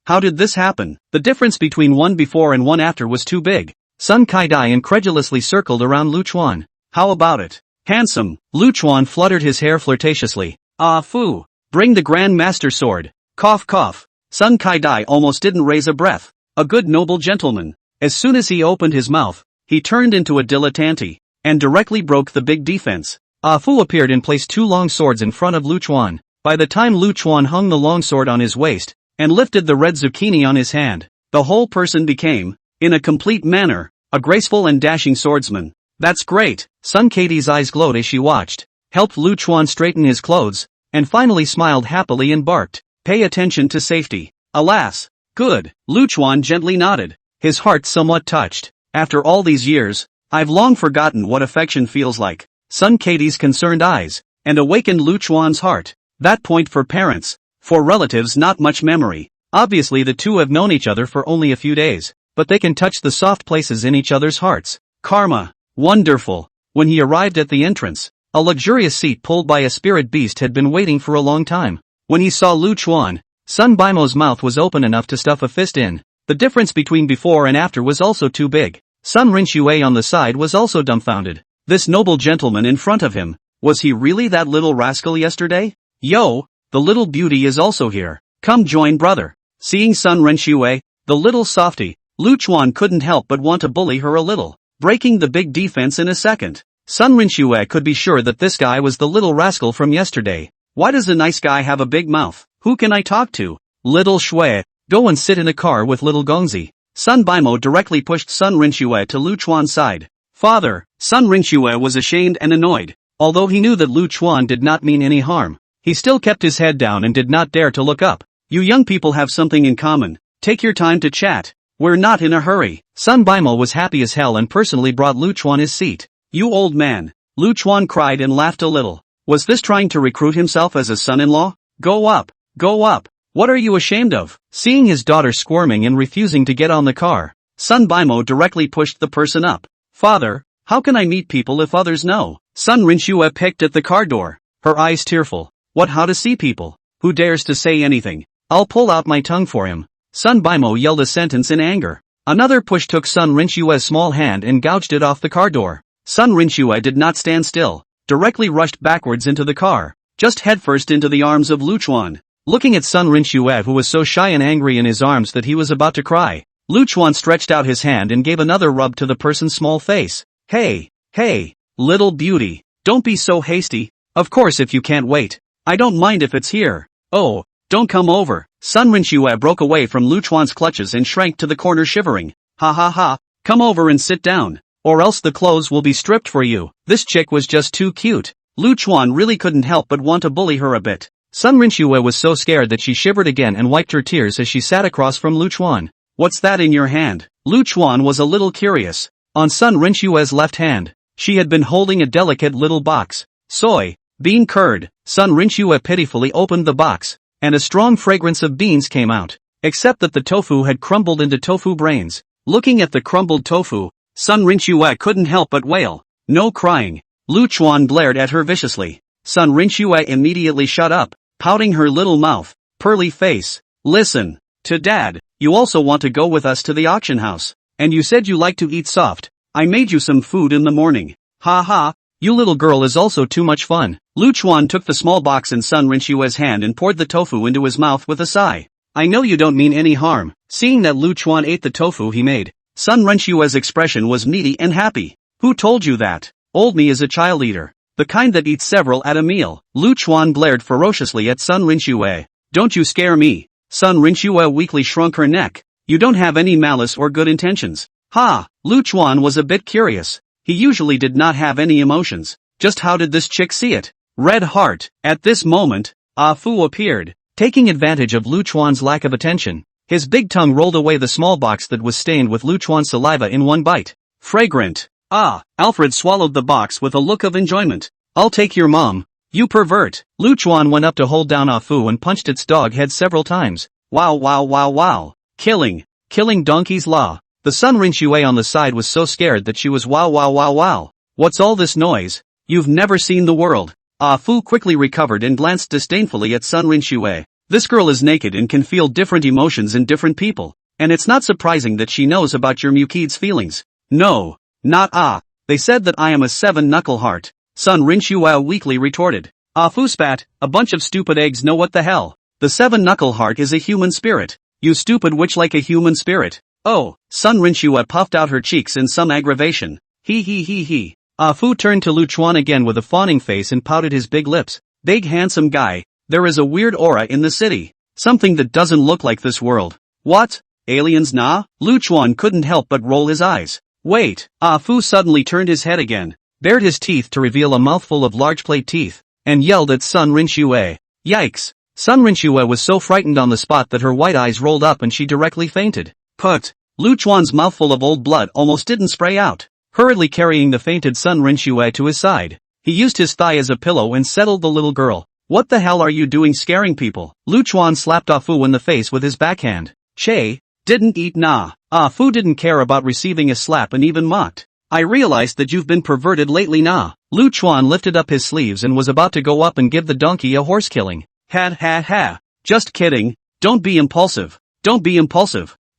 How did this happen? The difference between one before and one after was too big. Sun Kai-dai incredulously circled around Lu Chuan. How about it? Handsome. Lu Chuan fluttered his hair flirtatiously. Ah Fu, bring the Grand Master sword. Cough. Sun Kai-dai almost didn't raise a breath. A good noble gentleman. As soon as he opened his mouth, he turned into a dilettante, and directly broke the big defense. Ah Fu appeared and placed two long swords in front of Lu Chuan. By the time Lu Chuan hung the long sword on his waist, and lifted the red zucchini on his hand, the whole person became, in a complete manner, a graceful and dashing swordsman. That's great. Sun Katie's eyes glowed as she watched, helped Lu Chuan straighten his clothes, and finally smiled happily and barked. Pay attention to safety. Alas. Good. Lu Chuan gently nodded, his heart somewhat touched. After all these years, I've long forgotten what affection feels like. Sun Katie's concerned eyes, and awakened Lu Chuan's heart. That point for parents. For relatives, not much memory. Obviously the two have known each other for only a few days, but they can touch the soft places in each other's hearts. Karma. Wonderful. When he arrived at the entrance, a luxurious seat pulled by a spirit beast had been waiting for a long time. When he saw Lu Chuan, Sun Baimo's mouth was open enough to stuff a fist in. The difference between before and after was also too big. Sun Rinxue on the side was also dumbfounded. This noble gentleman in front of him, was he really that little rascal yesterday? Yo, the little beauty is also here. Come join brother. Seeing Sun Rinxue, the little softy, Lu Chuan couldn't help but want to bully her a little, breaking the big defense in a second. Sun Rinxue could be sure that this guy was the little rascal from yesterday. Why does a nice guy have a big mouth? Who can I talk to? Little Shui, go and sit in a car with little Gongzi. Sun Baimo directly pushed Sun Rinxue to Lu Chuan's side. Father. Sun Rinxue was ashamed and annoyed. Although he knew that Lu Chuan did not mean any harm, he still kept his head down and did not dare to look up. You young people have something in common. Take your time to chat. We're not in a hurry. Sun Baimo was happy as hell and personally brought Lu Chuan his seat. You old man. Lu Chuan cried and laughed a little. Was this trying to recruit himself as a son-in-law? Go up. What are you ashamed of? Seeing his daughter squirming and refusing to get on the car, Sun Baimo directly pushed the person up. Father, how can I meet people if others know? Sun Rinxue picked at the car door, her eyes tearful. How to see people? Who dares to say anything? I'll pull out my tongue for him. Sun Baimo yelled a sentence in anger. Another push took Sun Rinshue's small hand and gouged it off the car door. Sun Rinshue did not stand still, directly rushed backwards into the car, just headfirst into the arms of Lu Chuan. Looking at Sun Rinshue, who was so shy and angry in his arms that he was about to cry, Lu Chuan stretched out his hand and gave another rub to the person's small face. Hey, little beauty, don't be so hasty. Of course, if you can't wait, I don't mind if it's here. Oh, don't come over. Sun Rinshue broke away from Lu Chuan's clutches and shrank to the corner shivering. Ha ha ha, come over and sit down, or else the clothes will be stripped for you. This chick was just too cute. Lu Chuan really couldn't help but want to bully her a bit. Sun Rinshue was so scared that she shivered again and wiped her tears as she sat across from Lu Chuan. What's that in your hand? Lu Chuan was a little curious. On Sun Rinshue's left hand, she had been holding a delicate little box. Soy bean curd. Sun Rinshue pitifully opened the box, and a strong fragrance of beans came out, except that the tofu had crumbled into tofu brains. Looking at the crumbled tofu, Sun Rinshue couldn't help but wail. No crying. Lu Chuan glared at her viciously. Sun Rinshue immediately shut up, pouting her little mouth, pearly face. Listen, to Dad, you also want to go with us to the auction house, and you said you like to eat soft. I made you some food in the morning. Ha ha, you little girl is also too much fun. Lu Chuan took the small box in Sun Rinshue's hand and poured the tofu into his mouth with a sigh. I know you don't mean any harm. Seeing that Lu Chuan ate the tofu he made, Sun Rinshue's expression was meaty and happy. Who told you that? Old me is a child eater, the kind that eats several at a meal. Lu Chuan glared ferociously at Sun Rinshue. Don't you scare me. Sun Rinshue weakly shrunk her neck. You don't have any malice or good intentions. Ha! Lu Chuan was a bit curious. He usually did not have any emotions. Just how did this chick see it? Red heart. At this moment, Ah Fu appeared. Taking advantage of Lu Chuan's lack of attention, his big tongue rolled away the small box that was stained with Lu Chuan's saliva in one bite. Fragrant. Ah! Alfred swallowed the box with a look of enjoyment. I'll take your mom. You pervert. Lu Chuan went up to hold down Ah Fu and punched its dog head several times. Wow. Killing donkey's law. The Sun Rinshue on the side was so scared that she was wow. What's all this noise? You've never seen the world. Ah Fu quickly recovered and glanced disdainfully at Sun Rinshue. This girl is naked and can feel different emotions in different people, and it's not surprising that she knows about your Mukid's feelings. No, not Ah. They said that I am a seven-knuckle heart. Sun Rinshue weakly retorted. Ah Fu spat, a bunch of stupid eggs know what the hell. The seven-knuckle heart is a human spirit. You stupid witch like a human spirit. Oh, Sun Rinshue puffed out her cheeks in some aggravation. He. Ah Fu turned to Lu Chuan again with a fawning face and pouted his big lips. Big handsome guy, there is a weird aura in the city. Something that doesn't look like this world. What? Aliens nah? Lu Chuan couldn't help but roll his eyes. Wait, Ah Fu suddenly turned his head again, bared his teeth to reveal a mouthful of large plate teeth, and yelled at Sun Rinshue. Yikes! Sun Rinshue was so frightened on the spot that her white eyes rolled up and she directly fainted. Put! Lu Chuan's mouthful of old blood almost didn't spray out. Hurriedly carrying the fainted Sun Rinshue to his side, he used his thigh as a pillow and settled the little girl. What the hell are you doing scaring people? Lu Chuan slapped Ah Fu in the face with his backhand. Che, didn't eat nah. Ah Fu didn't care about receiving a slap and even mocked. I realized that you've been perverted lately nah. Lu Chuan lifted up his sleeves and was about to go up and give the donkey a horse killing. Ha. Just kidding. Don't be impulsive.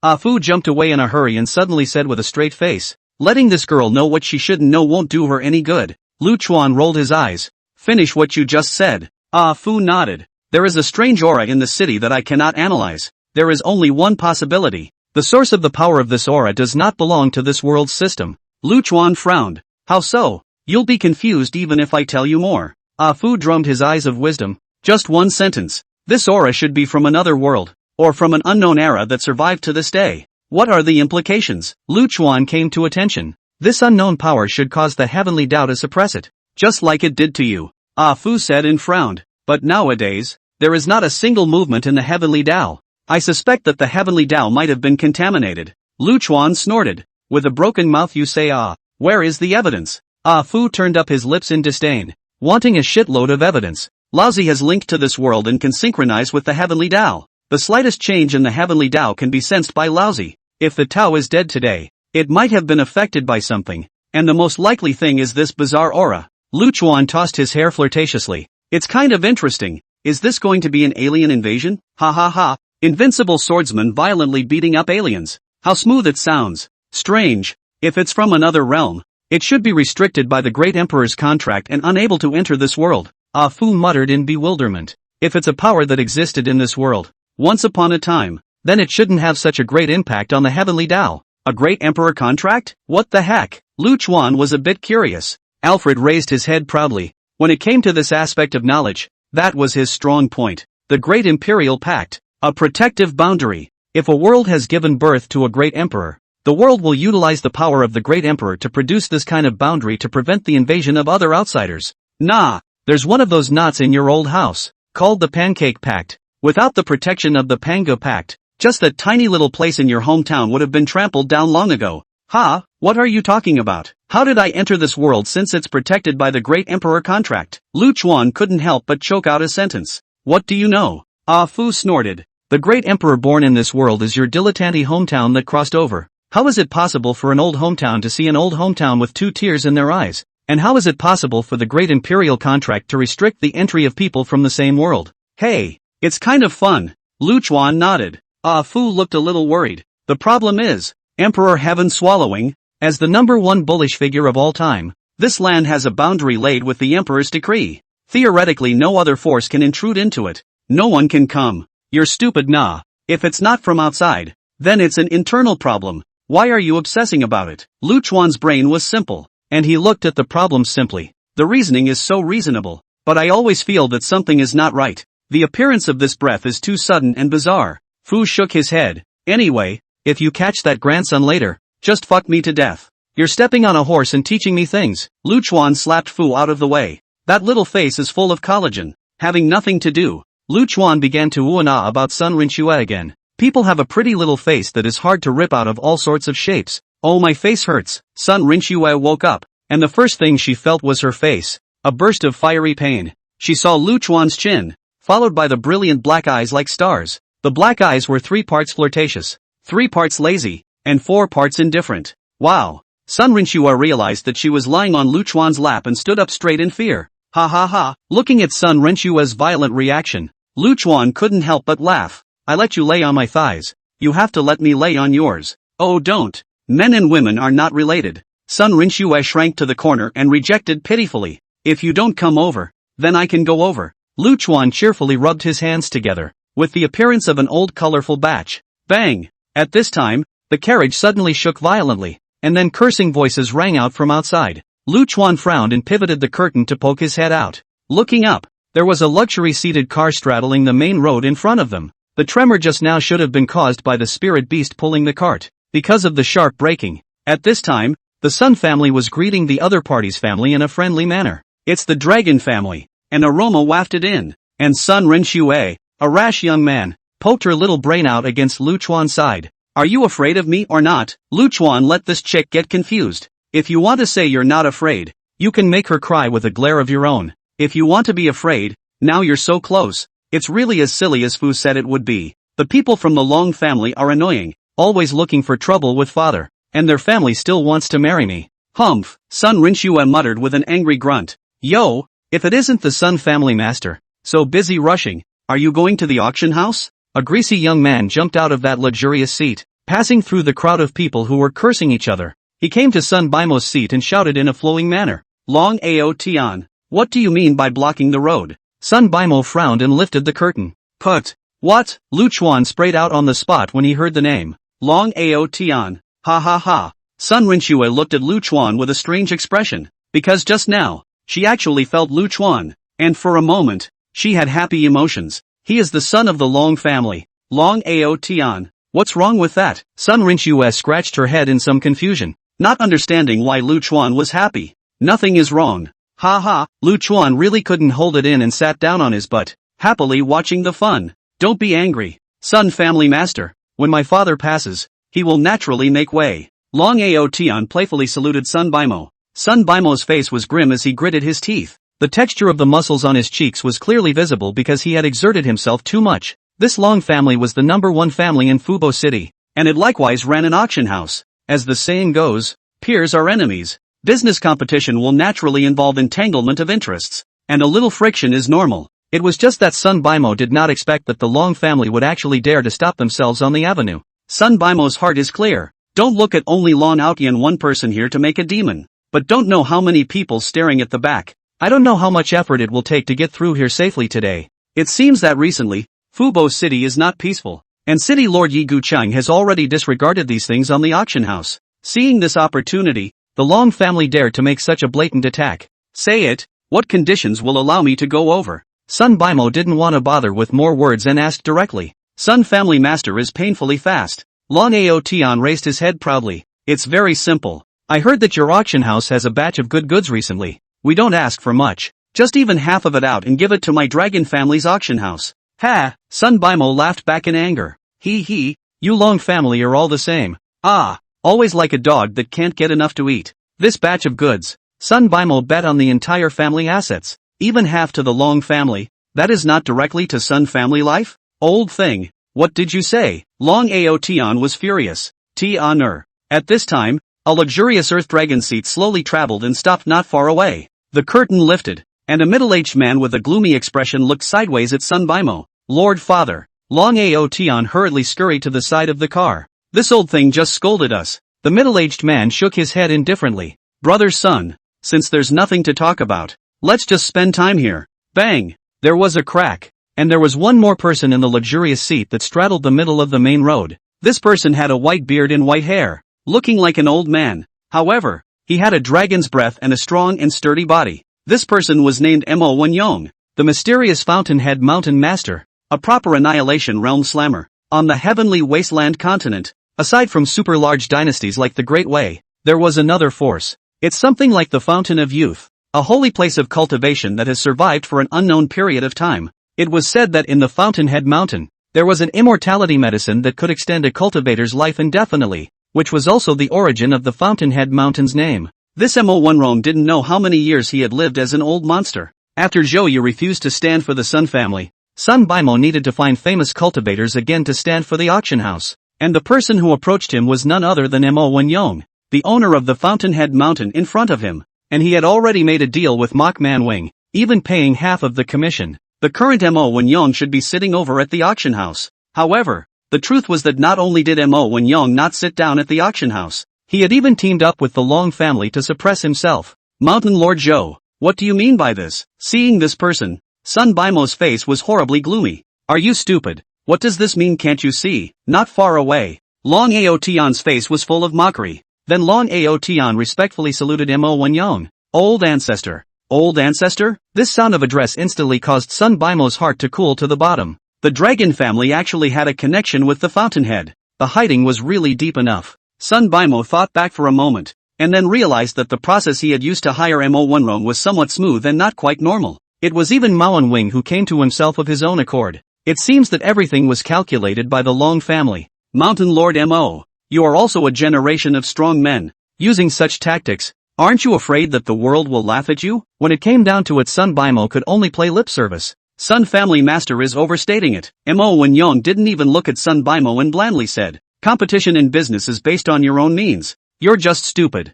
Ah Fu jumped away in a hurry and suddenly said with a straight face, letting this girl know what she shouldn't know won't do her any good. Lu Chuan rolled his eyes. Finish what you just said. Ah Fu nodded. There is a strange aura in the city that I cannot analyze. There is only one possibility. The source of the power of this aura does not belong to this world's system. Lu Chuan frowned. How so? You'll be confused even if I tell you more. Ah Fu drummed his eyes of wisdom. Just one sentence. This aura should be from another world, or from an unknown era that survived to this day. What are the implications? Lu Chuan came to attention. This unknown power should cause the heavenly Tao to suppress it, just like it did to you. Ah Fu said and frowned. But nowadays, there is not a single movement in the heavenly Tao. I suspect that the heavenly Tao might have been contaminated. Lu Chuan snorted. With a broken mouth you say ah. Where is the evidence? Ah Fu turned up his lips in disdain, wanting a shitload of evidence. Laozi has linked to this world and can synchronize with the heavenly Tao. The slightest change in the heavenly Tao can be sensed by Laozi. If the Tao is dead today, it might have been affected by something, and the most likely thing is this bizarre aura. Lu Chuan tossed his hair flirtatiously. It's kind of interesting. Is this going to be an alien invasion? Ha. Invincible swordsman violently beating up aliens. How smooth it sounds. Strange. If it's from another realm, it should be restricted by the great emperor's contract and unable to enter this world. Ah Fu muttered in bewilderment. If it's a power that existed in this world, once upon a time, then it shouldn't have such a great impact on the heavenly Tao. A great emperor contract? What the heck? Lu Chuan was a bit curious. Alfred raised his head proudly. When it came to this aspect of knowledge, that was his strong point. The Great Imperial Pact. A protective boundary. If a world has given birth to a great emperor, the world will utilize the power of the great emperor to produce this kind of boundary to prevent the invasion of other outsiders. Nah, there's one of those knots in your old house, called the Pancake Pact. Without the protection of the Panga Pact, just that tiny little place in your hometown would have been trampled down long ago. Ha, what are you talking about? How did I enter this world since it's protected by the Great Emperor contract? Lu Chuan couldn't help but choke out a sentence. What do you know? Ah Fu snorted. The Great Emperor born in this world is your dilettante hometown that crossed over. How is it possible for an old hometown to see an old hometown with two tears in their eyes? And how is it possible for the Great Imperial contract to restrict the entry of people from the same world? Hey, it's kind of fun. Lu Chuan nodded. Ah Fu looked a little worried. The problem is, Emperor Heaven Swallowing, as the number one bullish figure of all time, this land has a boundary laid with the Emperor's decree. Theoretically no other force can intrude into it. No one can come. You're stupid nah. If it's not from outside, then it's an internal problem. Why are you obsessing about it? Lu Chuan's brain was simple, and he looked at the problem simply. The reasoning is so reasonable, but I always feel that something is not right. The appearance of this breath is too sudden and bizarre. Fu shook his head. Anyway, if you catch that grandson later, just fuck me to death. You're stepping on a horse and teaching me things. Lu Chuan slapped Fu out of the way. That little face is full of collagen. Having nothing to do, Lu Chuan began to ooh and ah about Sun Rinxue again. People have a pretty little face that is hard to rip out of all sorts of shapes. Oh my face hurts. Sun Rinxue woke up, and the first thing she felt was her face. A burst of fiery pain. She saw Lu Chuan's chin, followed by the brilliant black eyes like stars. The black eyes were 3 parts flirtatious, 3 parts lazy, and 4 parts indifferent. Wow. Sun Rinxue realized that she was lying on Lu Chuan's lap and stood up straight in fear. Ha ha ha. Looking at Sun Rinxue's violent reaction, Lu Chuan couldn't help but laugh. I let you lay on my thighs. You have to let me lay on yours. Oh don't. Men and women are not related. Sun Rinxue shrank to the corner and rejected pitifully. If you don't come over, then I can go over. Lu Chuan cheerfully rubbed his hands together, with the appearance of an old colorful batch. Bang! At this time, the carriage suddenly shook violently, and then cursing voices rang out from outside. Lu Chuan frowned and pivoted the curtain to poke his head out. Looking up, there was a luxury-seated car straddling the main road in front of them. The tremor just now should have been caused by the spirit beast pulling the cart, because of the sharp braking. At this time, the Sun family was greeting the other party's family in a friendly manner. It's the Dragon family. An aroma wafted in, and Sun Rinxue, a rash young man, poked her little brain out against Lu Chuan's side. Are you afraid of me or not? Lu Chuan let this chick get confused. If you want to say you're not afraid, you can make her cry with a glare of your own. If you want to be afraid, now you're so close. It's really as silly as Fu said it would be. The people from the Long family are annoying, always looking for trouble with father, and their family still wants to marry me. Humph, Sun Rinxue muttered with an angry grunt. Yo, if it isn't the Sun family master, so busy rushing, are you going to the auction house? A greasy young man jumped out of that luxurious seat, passing through the crowd of people who were cursing each other. He came to Sun Baimo's seat and shouted in a flowing manner. Long Ao Tian, what do you mean by blocking the road? Sun Baimo frowned and lifted the curtain. Put. What? Lu Chuan sprayed out on the spot when he heard the name. Long Ao Tian. Ha ha ha. Sun Rinxue looked at Lu Chuan with a strange expression, because just now, she actually felt Lu Chuan, and for a moment, she had happy emotions. He is the son of the Long family. Long Ao Tian. What's wrong with that? Sun Rinxue scratched her head in some confusion, not understanding why Lu Chuan was happy. Nothing is wrong. Ha ha. Lu Chuan really couldn't hold it in and sat down on his butt, happily watching the fun. Don't be angry, Sun family master. When my father passes, he will naturally make way. Long Ao Tian playfully saluted Sun Baimo. Sun Baimo's face was grim as he gritted his teeth. The texture of the muscles on his cheeks was clearly visible because he had exerted himself too much. This Long family was the number one family in Fubo City, and it likewise ran an auction house. As the saying goes, peers are enemies. Business competition will naturally involve entanglement of interests, and a little friction is normal. It was just that Sun Baimo did not expect that the Long family would actually dare to stop themselves on the avenue. Sun Bimo's heart is clear. Don't look at only Long Outyan one person here to make a demon. But don't know how many people staring at the back. I don't know how much effort it will take to get through here safely today. It seems that recently, Fubo City is not peaceful, and City Lord Yi Gucheng has already disregarded these things on the auction house. Seeing this opportunity, the Long family dared to make such a blatant attack. Say it, what conditions will allow me to go over? Sun Bimo didn't want to bother with more words and asked directly. Sun family master is painfully fast. Long Aotian raised his head proudly. It's very simple. I heard that your auction house has a batch of good goods recently. We don't ask for much. Just even half of it out and give it to my dragon family's auction house. Ha! Sun Bimo laughed back in anger. He, you Long family are all the same. Ah, always like a dog that can't get enough to eat. This batch of goods. Sun Bimo bet on the entire family assets. Even half to the Long family. That is not directly to Sun family life? Old thing. What did you say? Long Aotian was furious. Honor. At this time, a luxurious earth dragon seat slowly traveled and stopped not far away. The curtain lifted, and a middle-aged man with a gloomy expression looked sideways at Sun Bimo. Lord Father. Long Aotian hurriedly scurried to the side of the car. This old thing just scolded us. The middle-aged man shook his head indifferently. Brother Sun, since there's nothing to talk about, let's just spend time here. Bang! There was a crack, and there was one more person in the luxurious seat that straddled the middle of the main road. This person had a white beard and white hair, looking like an old man. However, he had a dragon's breath and a strong and sturdy body. This person was named Mo Wenyong, the mysterious fountainhead mountain master, a proper annihilation realm slammer. On the heavenly wasteland continent, aside from super large dynasties like the Great Way, there was another force. It's something like the Fountain of Youth, a holy place of cultivation that has survived for an unknown period of time. It was said that in the Fountainhead Mountain, there was an immortality medicine that could extend a cultivator's life indefinitely, which was also the origin of the Fountainhead Mountain's name. This Mo Wenrong didn't know how many years he had lived as an old monster. After Zhou refused to stand for the Sun family, Sun Bimo needed to find famous cultivators again to stand for the auction house. And the person who approached him was none other than Mo Wenyong, the owner of the Fountainhead Mountain in front of him. And he had already made a deal with Mok Manwing, even paying half of the commission. The current Mo Wenyong should be sitting over at the auction house. However, the truth was that not only did Mo Wenyong not sit down at the auction house, he had even teamed up with the Long family to suppress himself. Mountain Lord Zhou, what do you mean by this? Seeing this person, Sun Bimo's face was horribly gloomy. Are you stupid? What does this mean, can't you see? Not far away. Long Aotian's face was full of mockery. Then Long Aotian respectfully saluted Mo Wenyong. Old ancestor. Old ancestor? This sound of address instantly caused Sun Bimo's heart to cool to the bottom. The dragon family actually had a connection with the Fountainhead. The hiding was really deep enough. Sun Bimo thought back for a moment, and then realized that the process he had used to hire Mo Wenrong was somewhat smooth and not quite normal. It was even Maoan Wing who came to himself of his own accord. It seems that everything was calculated by the Long family. Mountain Lord Mo, you are also a generation of strong men. Using such tactics, aren't you afraid that the world will laugh at you? When it came down to it, Sun Bimo could only play lip service. Sun family master is overstating it. Mo Wenyong didn't even look at Sun Bimo and blandly said, competition in business is based on your own means. You're just stupid.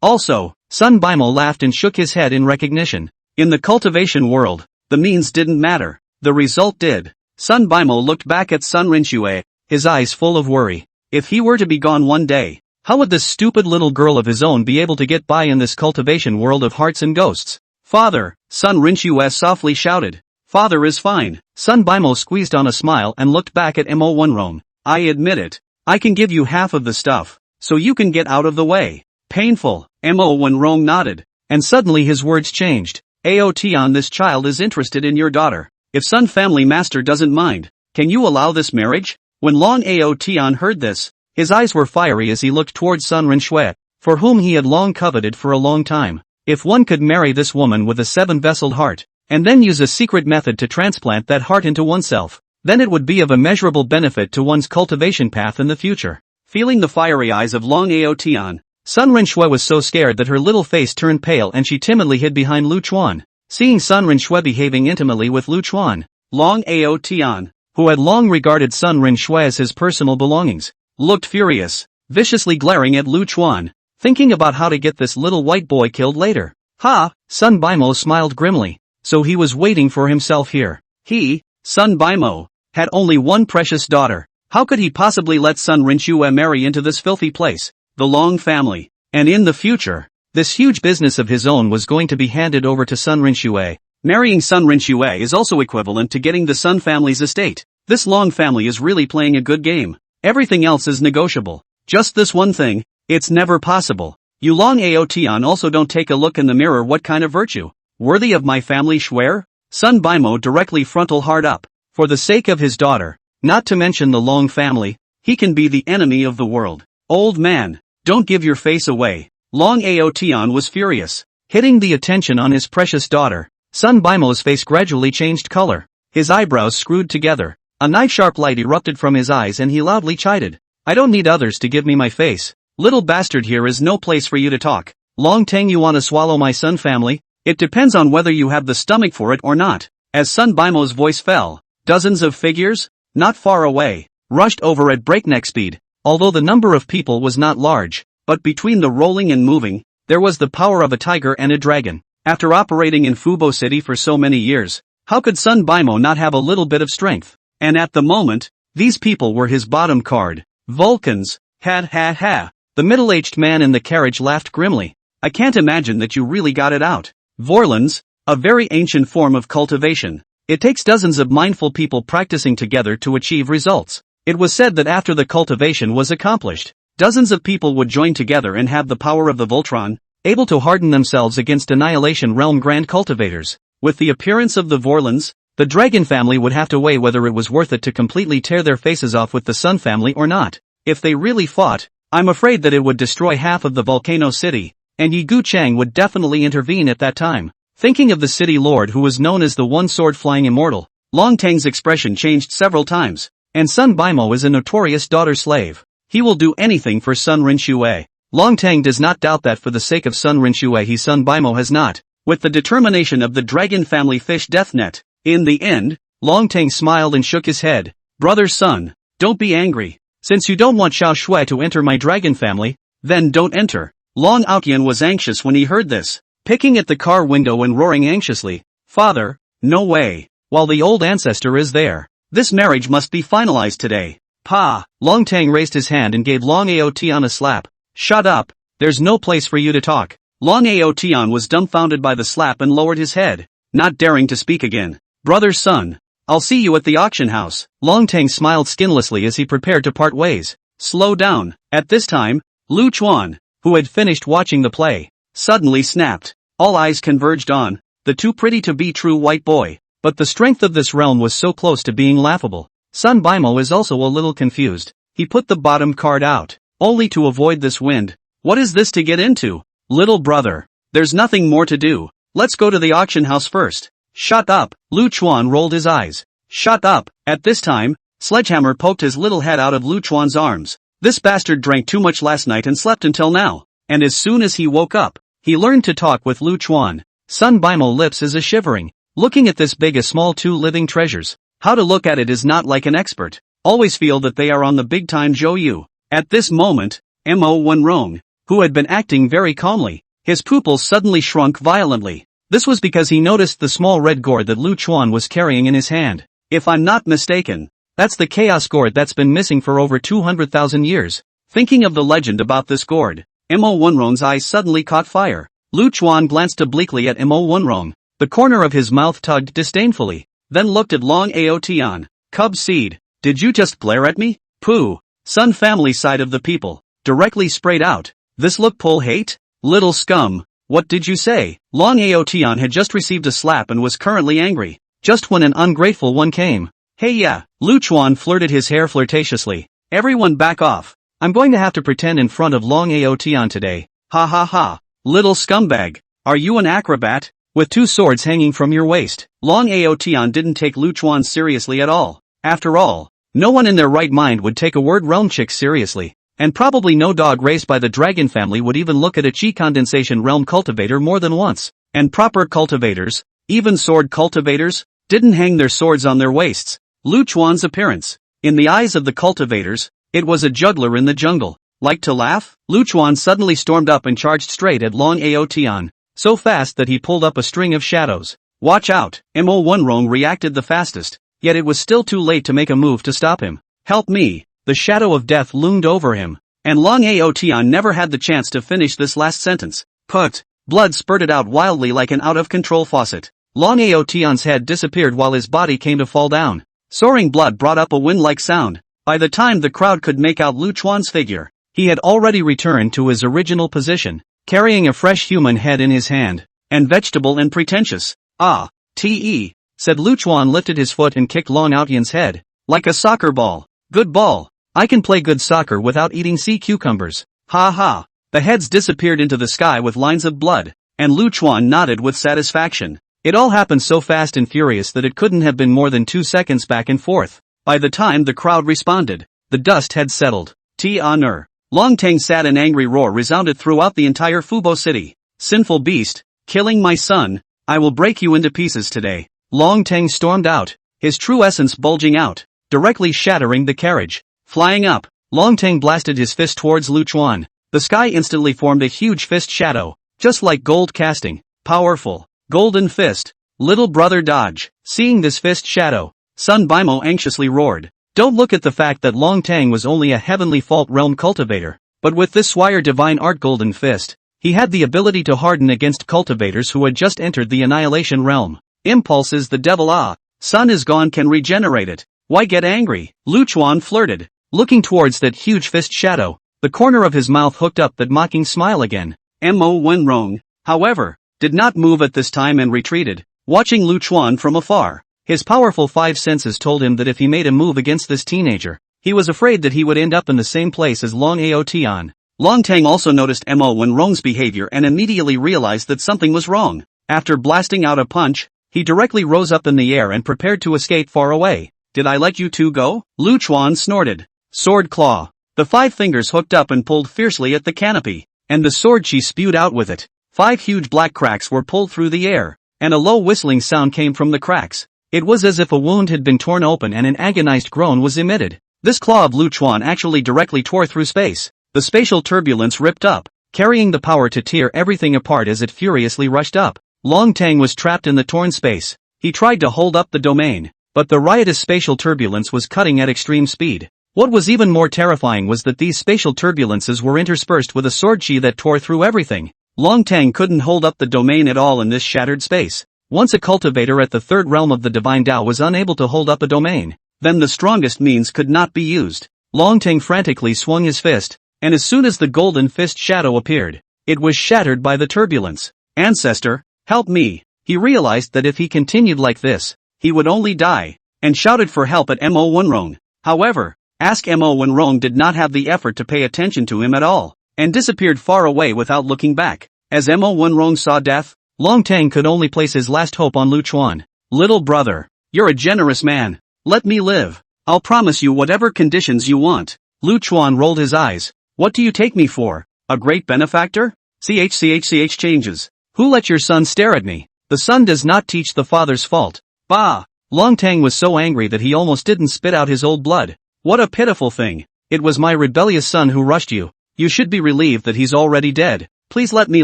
Also, Sun Bimo laughed and shook his head in recognition. In the cultivation world, the means didn't matter. The result did. Sun Bimo looked back at Sun Rinxue, his eyes full of worry. If he were to be gone one day, how would this stupid little girl of his own be able to get by in this cultivation world of hearts and ghosts? Father, Sun Rinxue softly shouted. Father is fine. Sun Bimo squeezed on a smile and looked back at Mo Wenrong. I admit it. I can give you half of the stuff, so you can get out of the way. Painful. Mo Wenrong nodded. And suddenly his words changed. Aotian, this child is interested in your daughter. If Sun family master doesn't mind, can you allow this marriage? When Long Aotian heard this, his eyes were fiery as he looked towards Sun Rinxue, for whom he had long coveted for a long time. If one could marry this woman with a 7-vesseled heart, and then use a secret method to transplant that heart into oneself, then it would be of immeasurable benefit to one's cultivation path in the future. Feeling the fiery eyes of Long Aotian, Sun Rinxue was so scared that her little face turned pale and she timidly hid behind Lu Chuan. Seeing Sun Rinxue behaving intimately with Lu Chuan, Long Aotian, who had long regarded Sun Rinxue as his personal belongings, looked furious, viciously glaring at Lu Chuan, thinking about how to get this little white boy killed later. Ha! Sun Bimo smiled grimly. So he was waiting for himself here. He, Sun Bimo, had only one precious daughter, How could he possibly let Sun Rinshue marry into this filthy place, the Long family? And in the future, this huge business of his own was going to be handed over to Sun Rinshue. Marrying Sun Rinshue is also equivalent to getting the Sun family's estate. This Long family is really playing a good game. Everything else is negotiable. Just this one thing, it's never possible. You Long Aotian also don't take a look in the mirror. What kind of virtue? Worthy of my family Schwer? Sun Baimo directly frontal hard up. For the sake of his daughter, not to mention the Long family, he can be the enemy of the world. Old man, don't give your face away. Long Aotian was furious. Hitting the attention on his precious daughter, Sun Baimo's face gradually changed color. His eyebrows screwed together. A knife-sharp light erupted from his eyes and he loudly chided. I don't need others to give me my face. Little bastard, here is no place for you to talk. Long Tang, you wanna swallow my Sun family? It depends on whether you have the stomach for it or not. As Sun Baimo's voice fell, dozens of figures, not far away, rushed over at breakneck speed. Although the number of people was not large, but between the rolling and moving, there was the power of a tiger and a dragon. After operating in Fubo City for so many years, how could Sun Baimo not have a little bit of strength? And at the moment, these people were his bottom card. Vulcans, ha ha ha. The middle-aged man in the carriage laughed grimly. I can't imagine that you really got it out. Vorlons, a very ancient form of cultivation. It takes dozens of mindful people practicing together to achieve results. It was said that after the cultivation was accomplished, dozens of people would join together and have the power of the Voltron, able to harden themselves against Annihilation Realm Grand Cultivators. With the appearance of the Vorlons, the Dragon family would have to weigh whether it was worth it to completely tear their faces off with the Sun family or not. If they really fought, I'm afraid that it would destroy half of the Volcano City, and Yi Gu Chang would definitely intervene at that time. Thinking of the city lord who was known as the one-sword-flying immortal, Long Tang's expression changed several times. And Sun Baimo is a notorious daughter slave. He will do anything for Sun Rinshue. Long Tang does not doubt that for the sake of Sun Rinshue Sun Baimo has not. With the determination of the Dragon family fish death net. In the end, Long Tang smiled and shook his head. Brother Sun, don't be angry. Since you don't want Xiao Shui to enter my Dragon family, then don't enter. Long Aotian was anxious when he heard this, picking at the car window and roaring anxiously. Father, no way. While the old ancestor is there. This marriage must be finalized today. Pa! Long Tang raised his hand and gave Long Aotian a slap. Shut up, there's no place for you to talk. Long Aotian was dumbfounded by the slap and lowered his head, not daring to speak again. Brother Sun, I'll see you at the auction house. Long Tang smiled skinlessly as he prepared to part ways. Slow down. At this time, Lu Chuan, who had finished watching the play, suddenly snapped. All eyes converged on the too pretty to be true white boy. But the strength of this realm was so close to being laughable. Sun Baimo is also a little confused. He put the bottom card out, only to avoid this wind. What is this to get into? Little brother, there's nothing more to do. Let's go to the auction house first. Shut up. Lu Chuan rolled his eyes. Shut up. At this time, Sledgehammer poked his little head out of Lu Chuan's arms. This bastard drank too much last night and slept until now. And as soon as he woke up, he learned to talk with Lu Chuan. Sun Baimo lips is a shivering. Looking at this big a small two living treasures. How to look at it is not like an expert. Always feel that they are on the big time Zhou. At this moment, Mo Wenrong, who had been acting very calmly, his pupils suddenly shrunk violently. This was because he noticed the small red gourd that Lu Chuan was carrying in his hand. If I'm not mistaken, that's the chaos gourd that's been missing for over 200,000 years. Thinking of the legend about this gourd, Mo Wenrong's eyes suddenly caught fire. Lu Chuan glanced obliquely at Mo Wenrong. The corner of his mouth tugged disdainfully, then looked at Long Aotian. Cub seed, did you just glare at me? Pooh. Sun family side of the people, directly sprayed out. This look pull hate? Little scum, what did you say? Long Aotian had just received a slap and was currently angry, just when an ungrateful one came. Hey yeah, Lu Chuan flirted his hair flirtatiously. Everyone back off. I'm going to have to pretend in front of Long Aotian today. Ha ha ha. Little scumbag, are you an acrobat? With two swords hanging from your waist. Long Aotian didn't take Lu Chuan seriously at all. After all, no one in their right mind would take a word realm chick seriously, and probably no dog raised by the Dragon family would even look at a chi condensation realm cultivator more than once. And proper cultivators, even sword cultivators, didn't hang their swords on their waists. Lu Chuan's appearance, in the eyes of the cultivators, it was a juggler in the jungle. Like to laugh? Lu Chuan suddenly stormed up and charged straight at Long Aotian. So fast that he pulled up a string of shadows. Watch out, Mo Wenrong reacted the fastest, yet it was still too late to make a move to stop him. help me. The shadow of death loomed over him. And Long Aotian never had the chance to finish this last sentence. Put. Blood spurted out wildly like an out-of-control faucet. Long Aotian's head disappeared while his body came to fall down. Soaring blood brought up a wind-like sound. By the time the crowd could make out Lu Chuan's figure, he had already returned to his original position, carrying a fresh human head in his hand, and vegetable and pretentious. Ah, te, said Lu Chuan, lifted his foot and kicked Long Aotian's head, like a soccer ball. Good ball. I can play good soccer without eating sea cucumbers. Ha ha. The heads disappeared into the sky with lines of blood, and Lu Chuan nodded with satisfaction. It all happened so fast and furious that it couldn't have been more than 2 seconds back and forth. By the time the crowd responded, the dust had settled. Honor. Long Tang's sad and angry roar resounded throughout the entire Fubo city. Sinful beast, killing my son, I will break you into pieces today. Long Tang stormed out, his true essence bulging out, directly shattering the carriage. Flying up, Long Tang blasted his fist towards Lu Chuan. The sky instantly formed a huge fist shadow, just like gold casting. Powerful. Golden fist. Little brother dodge. Seeing this fist shadow, Sun Bimo anxiously roared. Don't look at the fact that Long Tang was only a heavenly fault realm cultivator, but with this Swire divine art golden fist, he had the ability to harden against cultivators who had just entered the annihilation realm. Impulse is the devil. Sun is gone, can regenerate it. Why get angry? Lu Chuan flirted, looking towards that huge fist shadow. The corner of his mouth hooked up that mocking smile again. Mo Wenrong, however, did not move at this time and retreated, watching Lu Chuan from afar. His powerful 5 senses told him that if he made a move against this teenager, he was afraid that he would end up in the same place as Long Aotian. Long Tang also noticed Mo Wenrong's behavior and immediately realized that something was wrong. After blasting out a punch, he directly rose up in the air and prepared to escape far away. Did I let you two go? Lu Chuan snorted. Sword claw. The 5 fingers hooked up and pulled fiercely at the canopy, and the sword she spewed out with it. 5 huge black cracks were pulled through the air, and a low whistling sound came from the cracks. It was as if a wound had been torn open and an agonized groan was emitted. This claw of Lu Chuan actually directly tore through space. The spatial turbulence ripped up, carrying the power to tear everything apart as it furiously rushed up. Long Tang was trapped in the torn space. He tried to hold up the domain, but the riotous spatial turbulence was cutting at extreme speed. What was even more terrifying was that these spatial turbulences were interspersed with a sword chi that tore through everything. Long Tang couldn't hold up the domain at all in this shattered space. Once a cultivator at the 3rd realm of the divine Tao was unable to hold up a domain, then the strongest means could not be used. Long Tang frantically swung his fist, and as soon as the golden fist shadow appeared, it was shattered by the turbulence. Ancestor, help me. He realized that if he continued like this, he would only die, and shouted for help at Mo Wenrong. However, Mo Wenrong did not have the effort to pay attention to him at all, and disappeared far away without looking back. As Mo Wenrong saw death, Long Tang could only place his last hope on Lu Chuan. Little brother, you're a generous man. Let me live. I'll promise you whatever conditions you want. Lu Chuan rolled his eyes. What do you take me for? A great benefactor? CHCHCH changes. Who let your son stare at me? The son does not teach the father's fault. Bah! Long Tang was so angry that he almost didn't spit out his old blood. What a pitiful thing. It was my rebellious son who rushed you. You should be relieved that he's already dead. Please let me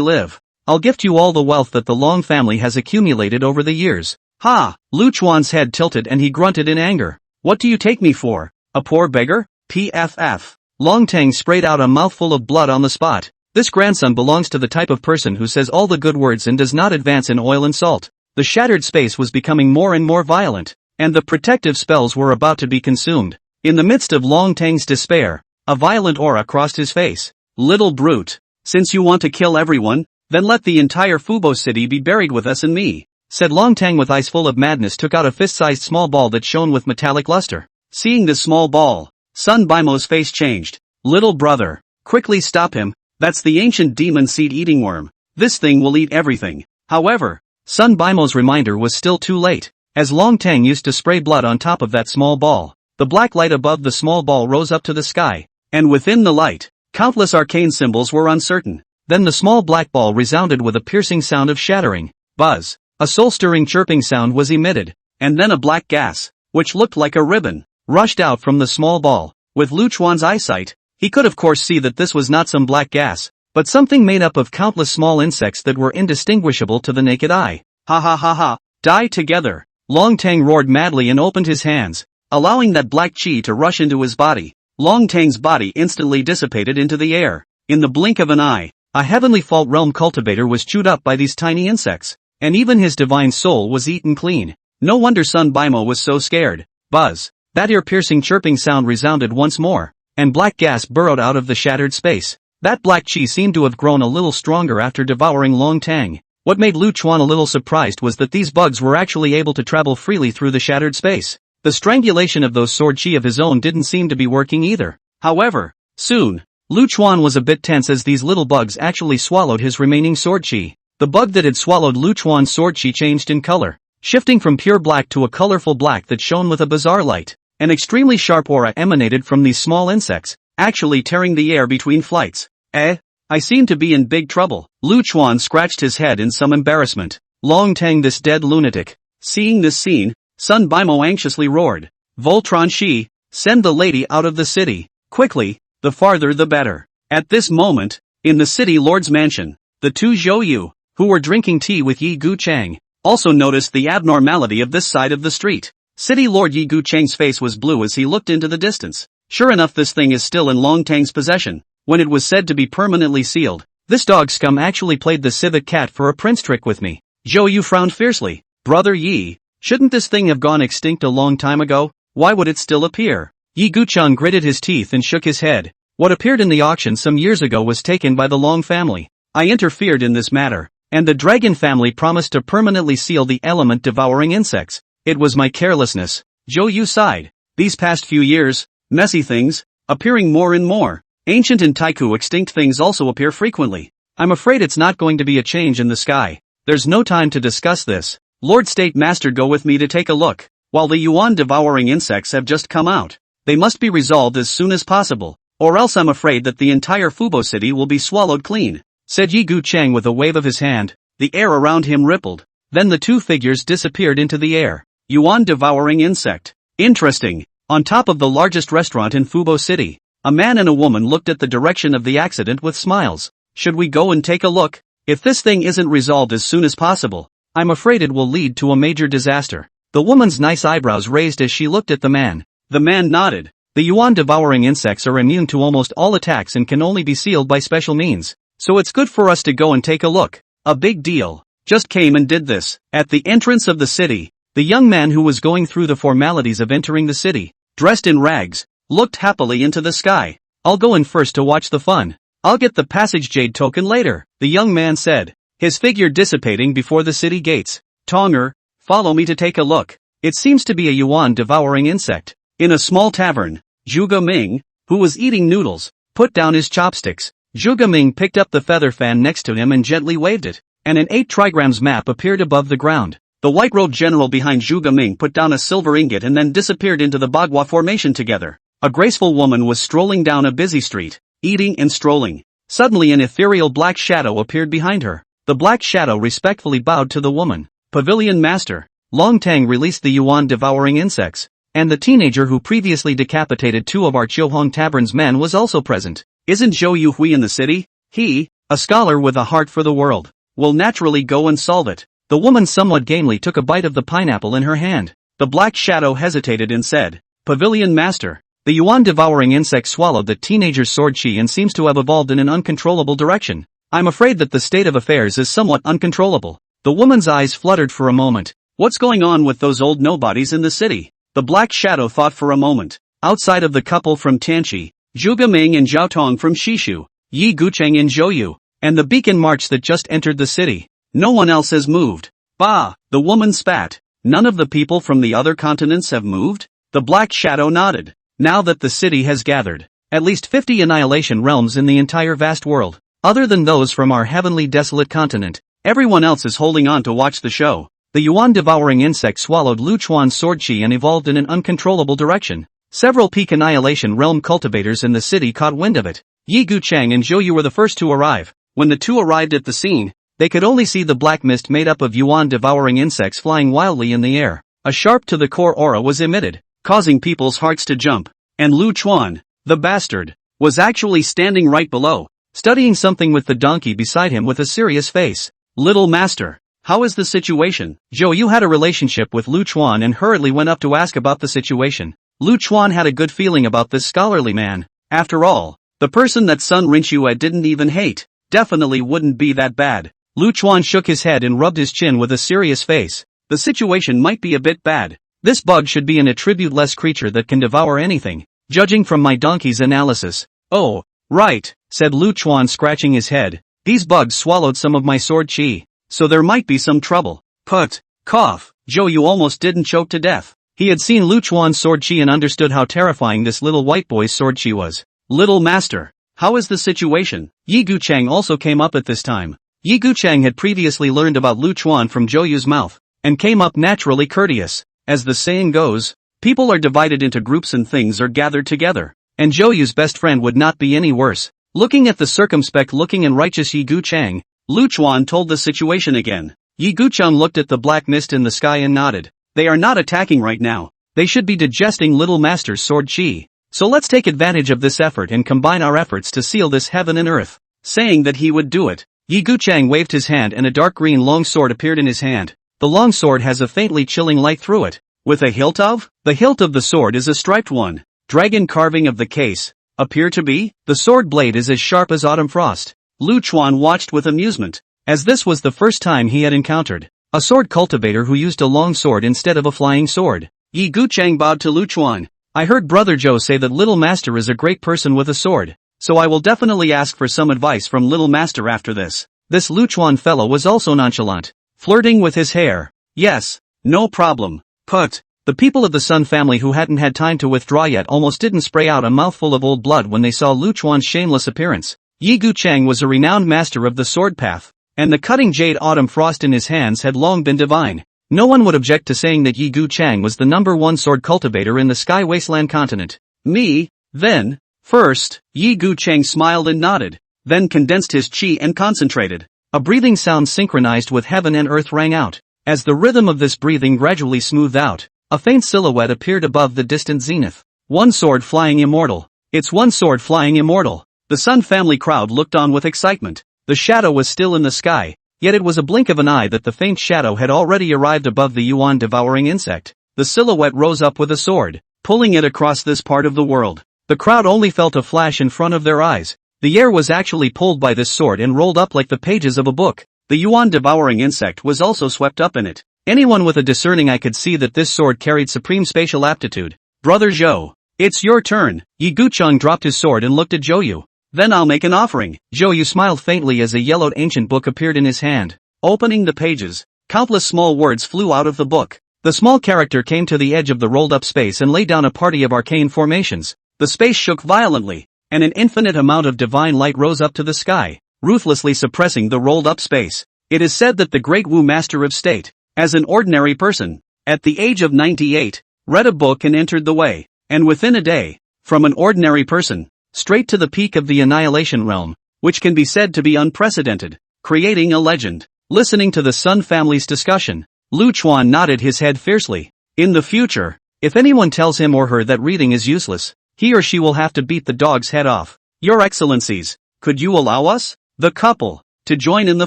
live. I'll gift you all the wealth that the Long family has accumulated over the years. Ha! Lu Chuan's head tilted and he grunted in anger. What do you take me for? A poor beggar? PFF. Long Tang sprayed out a mouthful of blood on the spot. This grandson belongs to the type of person who says all the good words and does not advance in oil and salt. The shattered space was becoming more and more violent, and the protective spells were about to be consumed. In the midst of Long Tang's despair, a violent aura crossed his face. Little brute. Since you want to kill everyone, then let the entire Fubo city be buried with us and me, said Long Tang with eyes full of madness, took out a fist-sized small ball that shone with metallic luster. Seeing this small ball, Sun Bimo's face changed. Little brother, quickly stop him, that's the ancient demon seed-eating worm. This thing will eat everything. However, Sun Bimo's reminder was still too late, as Long Tang used to spray blood on top of that small ball. The black light above the small ball rose up to the sky, and within the light, countless arcane symbols were uncertain. Then the small black ball resounded with a piercing sound of shattering. Buzz. A soul-stirring chirping sound was emitted, and then a black gas, which looked like a ribbon, rushed out from the small ball. With Lu Chuan's eyesight, he could of course see that this was not some black gas, but something made up of countless small insects that were indistinguishable to the naked eye. Ha ha ha ha, die together. Long Tang roared madly and opened his hands. allowing that black chi to rush into his body. Long Tang's body instantly dissipated into the air. In the blink of an eye, a heavenly fault realm cultivator was chewed up by these tiny insects, and even his divine soul was eaten clean. No wonder Sun Bimo was so scared. Buzz. That ear-piercing chirping sound resounded once more, and black gas burrowed out of the shattered space. That black chi seemed to have grown a little stronger after devouring Long Tang. What made Lu Chuan a little surprised was that these bugs were actually able to travel freely through the shattered space. The strangulation of those sword chi of his own didn't seem to be working either. However, soon, Lu Chuan was a bit tense as these little bugs actually swallowed his remaining sword chi. The bug that had swallowed Lu Chuan's sword chi changed in color, shifting from pure black to a colorful black that shone with a bizarre light. An extremely sharp aura emanated from these small insects, actually tearing the air between flights. I seem to be in big trouble. Lu Chuan scratched his head in some embarrassment. Long Tang, this dead lunatic. Seeing this scene, Sun Bimo anxiously roared. Voltron Shi, send the lady out of the city. Quickly, the farther the better. At this moment, in the city lord's mansion, the two Zhou, who were drinking tea with Yi Gu Chang, also noticed the abnormality of this side of the street. City Lord Yi Gu Chang's face was blue as he looked into the distance. Sure enough, this thing is still in Long Tang's possession. When it was said to be permanently sealed, this dog scum actually played the civet cat for a prince trick with me. Zhou Yu frowned fiercely. Brother Yi, shouldn't this thing have gone extinct a long time ago? Why would it still appear? Yi Guchang gritted his teeth and shook his head. What appeared in the auction some years ago was taken by the Long family. I interfered in this matter, and the Dragon family promised to permanently seal the element-devouring insects. It was my carelessness. Zhou Yu sighed. These past few years, messy things, appearing more and more. Ancient and Taiku extinct things also appear frequently. I'm afraid it's not going to be a change in the sky. There's no time to discuss this. Lord State Master, go with me to take a look. While the yuan-devouring insects have just come out, they must be resolved as soon as possible, or else I'm afraid that the entire Fubo city will be swallowed clean, said Yi Gu Chang with a wave of his hand. The air around him rippled. Then the two figures disappeared into the air. Yuan-devouring insect. Interesting. On top of the largest restaurant in Fubo City, a man and a woman looked at the direction of the accident with smiles. Should we go and take a look? If this thing isn't resolved as soon as possible, I'm afraid it will lead to a major disaster. The woman's nice eyebrows raised as she looked at the man. The man nodded. The yuan-devouring insects are immune to almost all attacks and can only be sealed by special means, so it's good for us to go and take a look. A big deal. Just came and did this. At the entrance of the city, the young man who was going through the formalities of entering the city, dressed in rags, looked happily into the sky. I'll go in first to watch the fun. I'll get the passage jade token later, the young man said, his figure dissipating before the city gates. Tonger, follow me to take a look. It seems to be a yuan-devouring insect. In a small tavern, Zhuge Ming, who was eating noodles, put down his chopsticks. Zhuge Ming picked up the feather fan next to him and gently waved it, and an 8 trigrams map appeared above the ground. The white-robed general behind Zhuge Ming put down a silver ingot and then disappeared into the Bagua formation together. A graceful woman was strolling down a busy street, eating and strolling. Suddenly an ethereal black shadow appeared behind her. The black shadow respectfully bowed to the woman. Pavilion Master. Long Tang released the yuan-devouring insects, and the teenager who previously decapitated 2 of our Chiohong Tavern's men was also present. Isn't Zhou Yuhui in the city? He, a scholar with a heart for the world, will naturally go and solve it. The woman somewhat gamely took a bite of the pineapple in her hand. The black shadow hesitated and said, Pavilion Master. The yuan-devouring insect swallowed the teenager's sword chi and seems to have evolved in an uncontrollable direction. I'm afraid that the state of affairs is somewhat uncontrollable. The woman's eyes fluttered for a moment. What's going on with those old nobodies in the city? The black shadow thought for a moment. Outside of the couple from Tianqi, Zhuge Ming and Zhao Tong from Shishu, Yi Gucheng and Zhou Yu, and the beacon march that just entered the city. No one else has moved. Bah! The woman spat. None of the people from the other continents have moved? The black shadow nodded. Now that the city has gathered at least 50 annihilation realms in the entire vast world, other than those from our heavenly desolate continent, everyone else is holding on to watch the show. The yuan-devouring insect swallowed Lu Chuan's sword chi and evolved in an uncontrollable direction. Several peak annihilation realm cultivators in the city caught wind of it. Yi Gucheng and Zhou Yu were the first to arrive. When the two arrived at the scene, they could only see the black mist made up of yuan-devouring insects flying wildly in the air. A sharp-to-the-core aura was emitted, causing people's hearts to jump. And Lu Chuan, the bastard, was actually standing right below, studying something with the donkey beside him with a serious face. Little master, How is the situation? Zhou Yu had a relationship with Lu Chuan and hurriedly went up to ask about the situation. Lu Chuan had a good feeling about this scholarly man. After all, the person that Sun Rinxue didn't even hate, definitely wouldn't be that bad. Lu Chuan shook his head and rubbed his chin with a serious face. The situation might be a bit bad. This bug should be an attribute-less creature that can devour anything, judging from my donkey's analysis. Oh, right, said Lu Chuan scratching his head. These bugs swallowed some of my sword chi. So there might be some trouble. Put, cough, Zhou Yu almost didn't choke to death. He had seen Lu Chuan's sword chi and understood how terrifying this little white boy's sword chi was. Little master, how is the situation? Yi Guchang also came up at this time. Yi Guchang had previously learned about Lu Chuan from Zhou Yu's mouth, and came up naturally courteous. As the saying goes, people are divided into groups and things are gathered together. And Zhou Yu's best friend would not be any worse. Looking at the circumspect-looking and righteous Yi Guchang, Lu Chuan told the situation again. Yi Guchang looked at the black mist in the sky and nodded. They are not attacking right now. They should be digesting Little Master's sword chi. So let's take advantage of this effort and combine our efforts to seal this heaven and earth. Saying that he would do it, Yi Guchang waved his hand and a dark green long sword appeared in his hand. The long sword has a faintly chilling light through it. With a hilt of? The hilt of the sword is a striped one. Dragon carving of the case appear to be? The sword blade is as sharp as autumn frost. Lu Chuan watched with amusement, as this was the first time he had encountered a sword cultivator who used a long sword instead of a flying sword. Yi Guchang bowed to Lu Chuan. I heard Brother Zhou say that Little Master is a great person with a sword, so I will definitely ask for some advice from Little Master after this. This Lu Chuan fellow was also nonchalant, flirting with his hair. Yes, no problem. Put. The people of the Sun family who hadn't had time to withdraw yet almost didn't spray out a mouthful of old blood when they saw Lu Chuan's shameless appearance. Yi Guchang was a renowned master of the sword path, and the cutting jade autumn frost in his hands had long been divine. No one would object to saying that Yi Guchang was the #1 sword cultivator in the Sky Wasteland continent. Me, then? First, Yi Guchang smiled and nodded, then condensed his chi and concentrated. A breathing sound synchronized with heaven and earth rang out. As the rhythm of this breathing gradually smoothed out, a faint silhouette appeared above the distant zenith. One sword flying immortal. It's one sword flying immortal. The Sun family crowd looked on with excitement. The shadow was still in the sky, yet it was a blink of an eye that the faint shadow had already arrived above the yuan-devouring insect. The silhouette rose up with a sword, pulling it across this part of the world. The crowd only felt a flash in front of their eyes. The air was actually pulled by this sword and rolled up like the pages of a book. The yuan-devouring insect was also swept up in it. Anyone with a discerning eye could see that this sword carried supreme spatial aptitude. Brother Zhou, it's your turn. Yi Guchang dropped his sword and looked at Zhou Yu. Then I'll make an offering. Zhou Yu smiled faintly as a yellowed ancient book appeared in his hand. Opening the pages, countless small words flew out of the book. The small character came to the edge of the rolled-up space and laid down a party of arcane formations. The space shook violently, and an infinite amount of divine light rose up to the sky, ruthlessly suppressing the rolled-up space. It is said that the great Wu Master of State, as an ordinary person, at the age of 98, read a book and entered the way, and within a day, from an ordinary person, straight to the peak of the annihilation realm, which can be said to be unprecedented, creating a legend. Listening to the Sun family's discussion, Lu Chuan nodded his head fiercely. In the future, if anyone tells him or her that reading is useless, he or she will have to beat the dog's head off. Your Excellencies, could you allow us, the couple, to join in the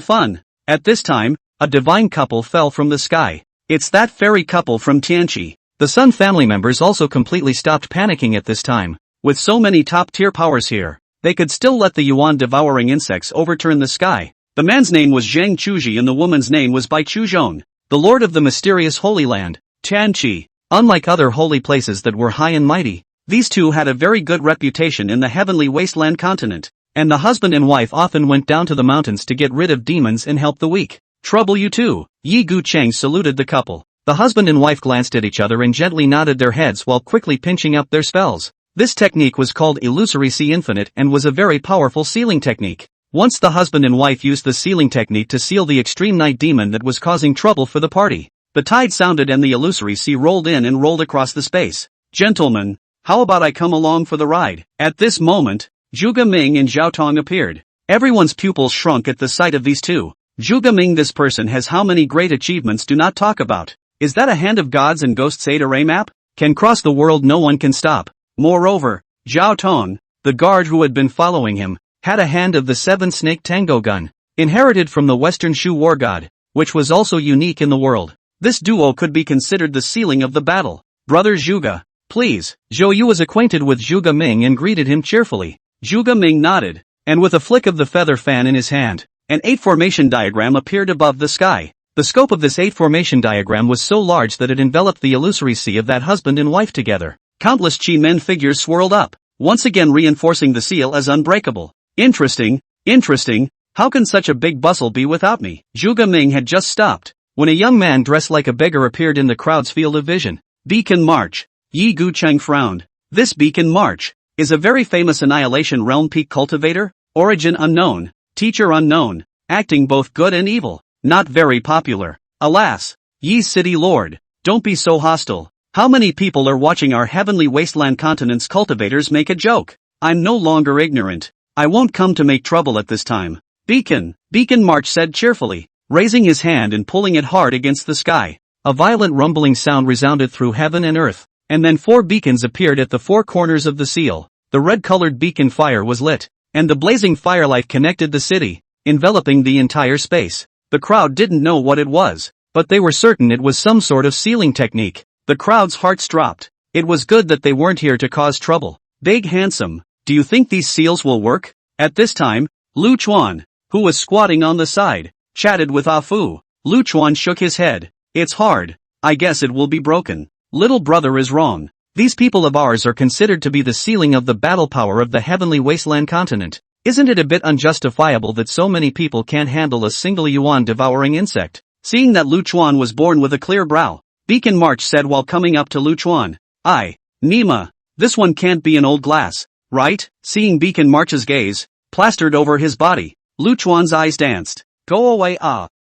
fun? At this time, a divine couple fell from the sky. It's that fairy couple from Tianqi. The Sun family members also completely stopped panicking at this time. With so many top-tier powers here, they could still let the yuan-devouring insects overturn the sky. The man's name was Zhang Chuji and the woman's name was Bai Chuzhong, the lord of the mysterious Holy Land, Tianqi. Unlike other holy places that were high and mighty, these two had a very good reputation in the heavenly wasteland continent, and the husband and wife often went down to the mountains to get rid of demons and help the weak. Trouble you too. Yi Guchang saluted the couple. The husband and wife glanced at each other and gently nodded their heads while quickly pinching up their spells. This technique was called Illusory Sea Infinite and was a very powerful sealing technique. Once the husband and wife used the sealing technique to seal the extreme night demon that was causing trouble for the party. The tide sounded and the illusory sea rolled in and rolled across the space. Gentlemen, how about I come along for the ride? At this moment, Zhuge Ming and Zhao Tong appeared. Everyone's pupils shrunk at the sight of these two. Zhuge Ming, this person has how many great achievements do not talk about. Is that a hand of gods and ghosts Ada Ray map? Can cross the world, no one can stop. Moreover, Zhao Tong, the guard who had been following him, had a hand of the 7 snake tango gun, inherited from the Western Shu war god. which was also unique in the world. This duo could be considered the ceiling of the battle. Brother Zhuge, please. Zhou Yu was acquainted with Zhuge Ming and greeted him cheerfully. Zhuge Ming nodded, and with a flick of the feather fan in his hand, an 8-formation diagram appeared above the sky. The scope of this 8-formation diagram was so large that it enveloped the illusory sea of that husband and wife together. Countless Chi-Men figures swirled up, once again reinforcing the seal as unbreakable. Interesting, how can such a big bustle be without me? Zhuge Ming had just stopped, when a young man dressed like a beggar appeared in the crowd's field of vision. Beacon March. Yi Gucheng frowned. This Beacon March is a very famous Annihilation Realm peak cultivator, origin unknown, teacher unknown, acting both good and evil, not very popular. Alas, Yi's city lord, don't be so hostile. How many people are watching our heavenly wasteland continent's cultivators make a joke? I'm no longer ignorant. I won't come to make trouble at this time. Beacon March said cheerfully, raising his hand and pulling it hard against the sky. A violent rumbling sound resounded through heaven and earth, and then 4 beacons appeared at the 4 corners of the seal. The red-colored beacon fire was lit, and the blazing firelight connected the city, enveloping the entire space. The crowd didn't know what it was, but they were certain it was some sort of sealing technique. The crowd's hearts dropped. It was good that they weren't here to cause trouble. Big Handsome, do you think these seals will work? At this time, Lu Chuan, who was squatting on the side, chatted with Ah Fu. Lu Chuan shook his head. It's hard. I guess it will be broken. Little brother is wrong. These people of ours are considered to be the ceiling of the battle power of the heavenly wasteland continent. Isn't it a bit unjustifiable that so many people can't handle a single yuan-devouring insect? Seeing that Lu Chuan was born with a clear brow, Beacon March said while coming up to Lu Chuan, Nima, this one can't be an old glass, right? Seeing Beacon March's gaze, plastered over his body, Lu Chuan's eyes danced. Go away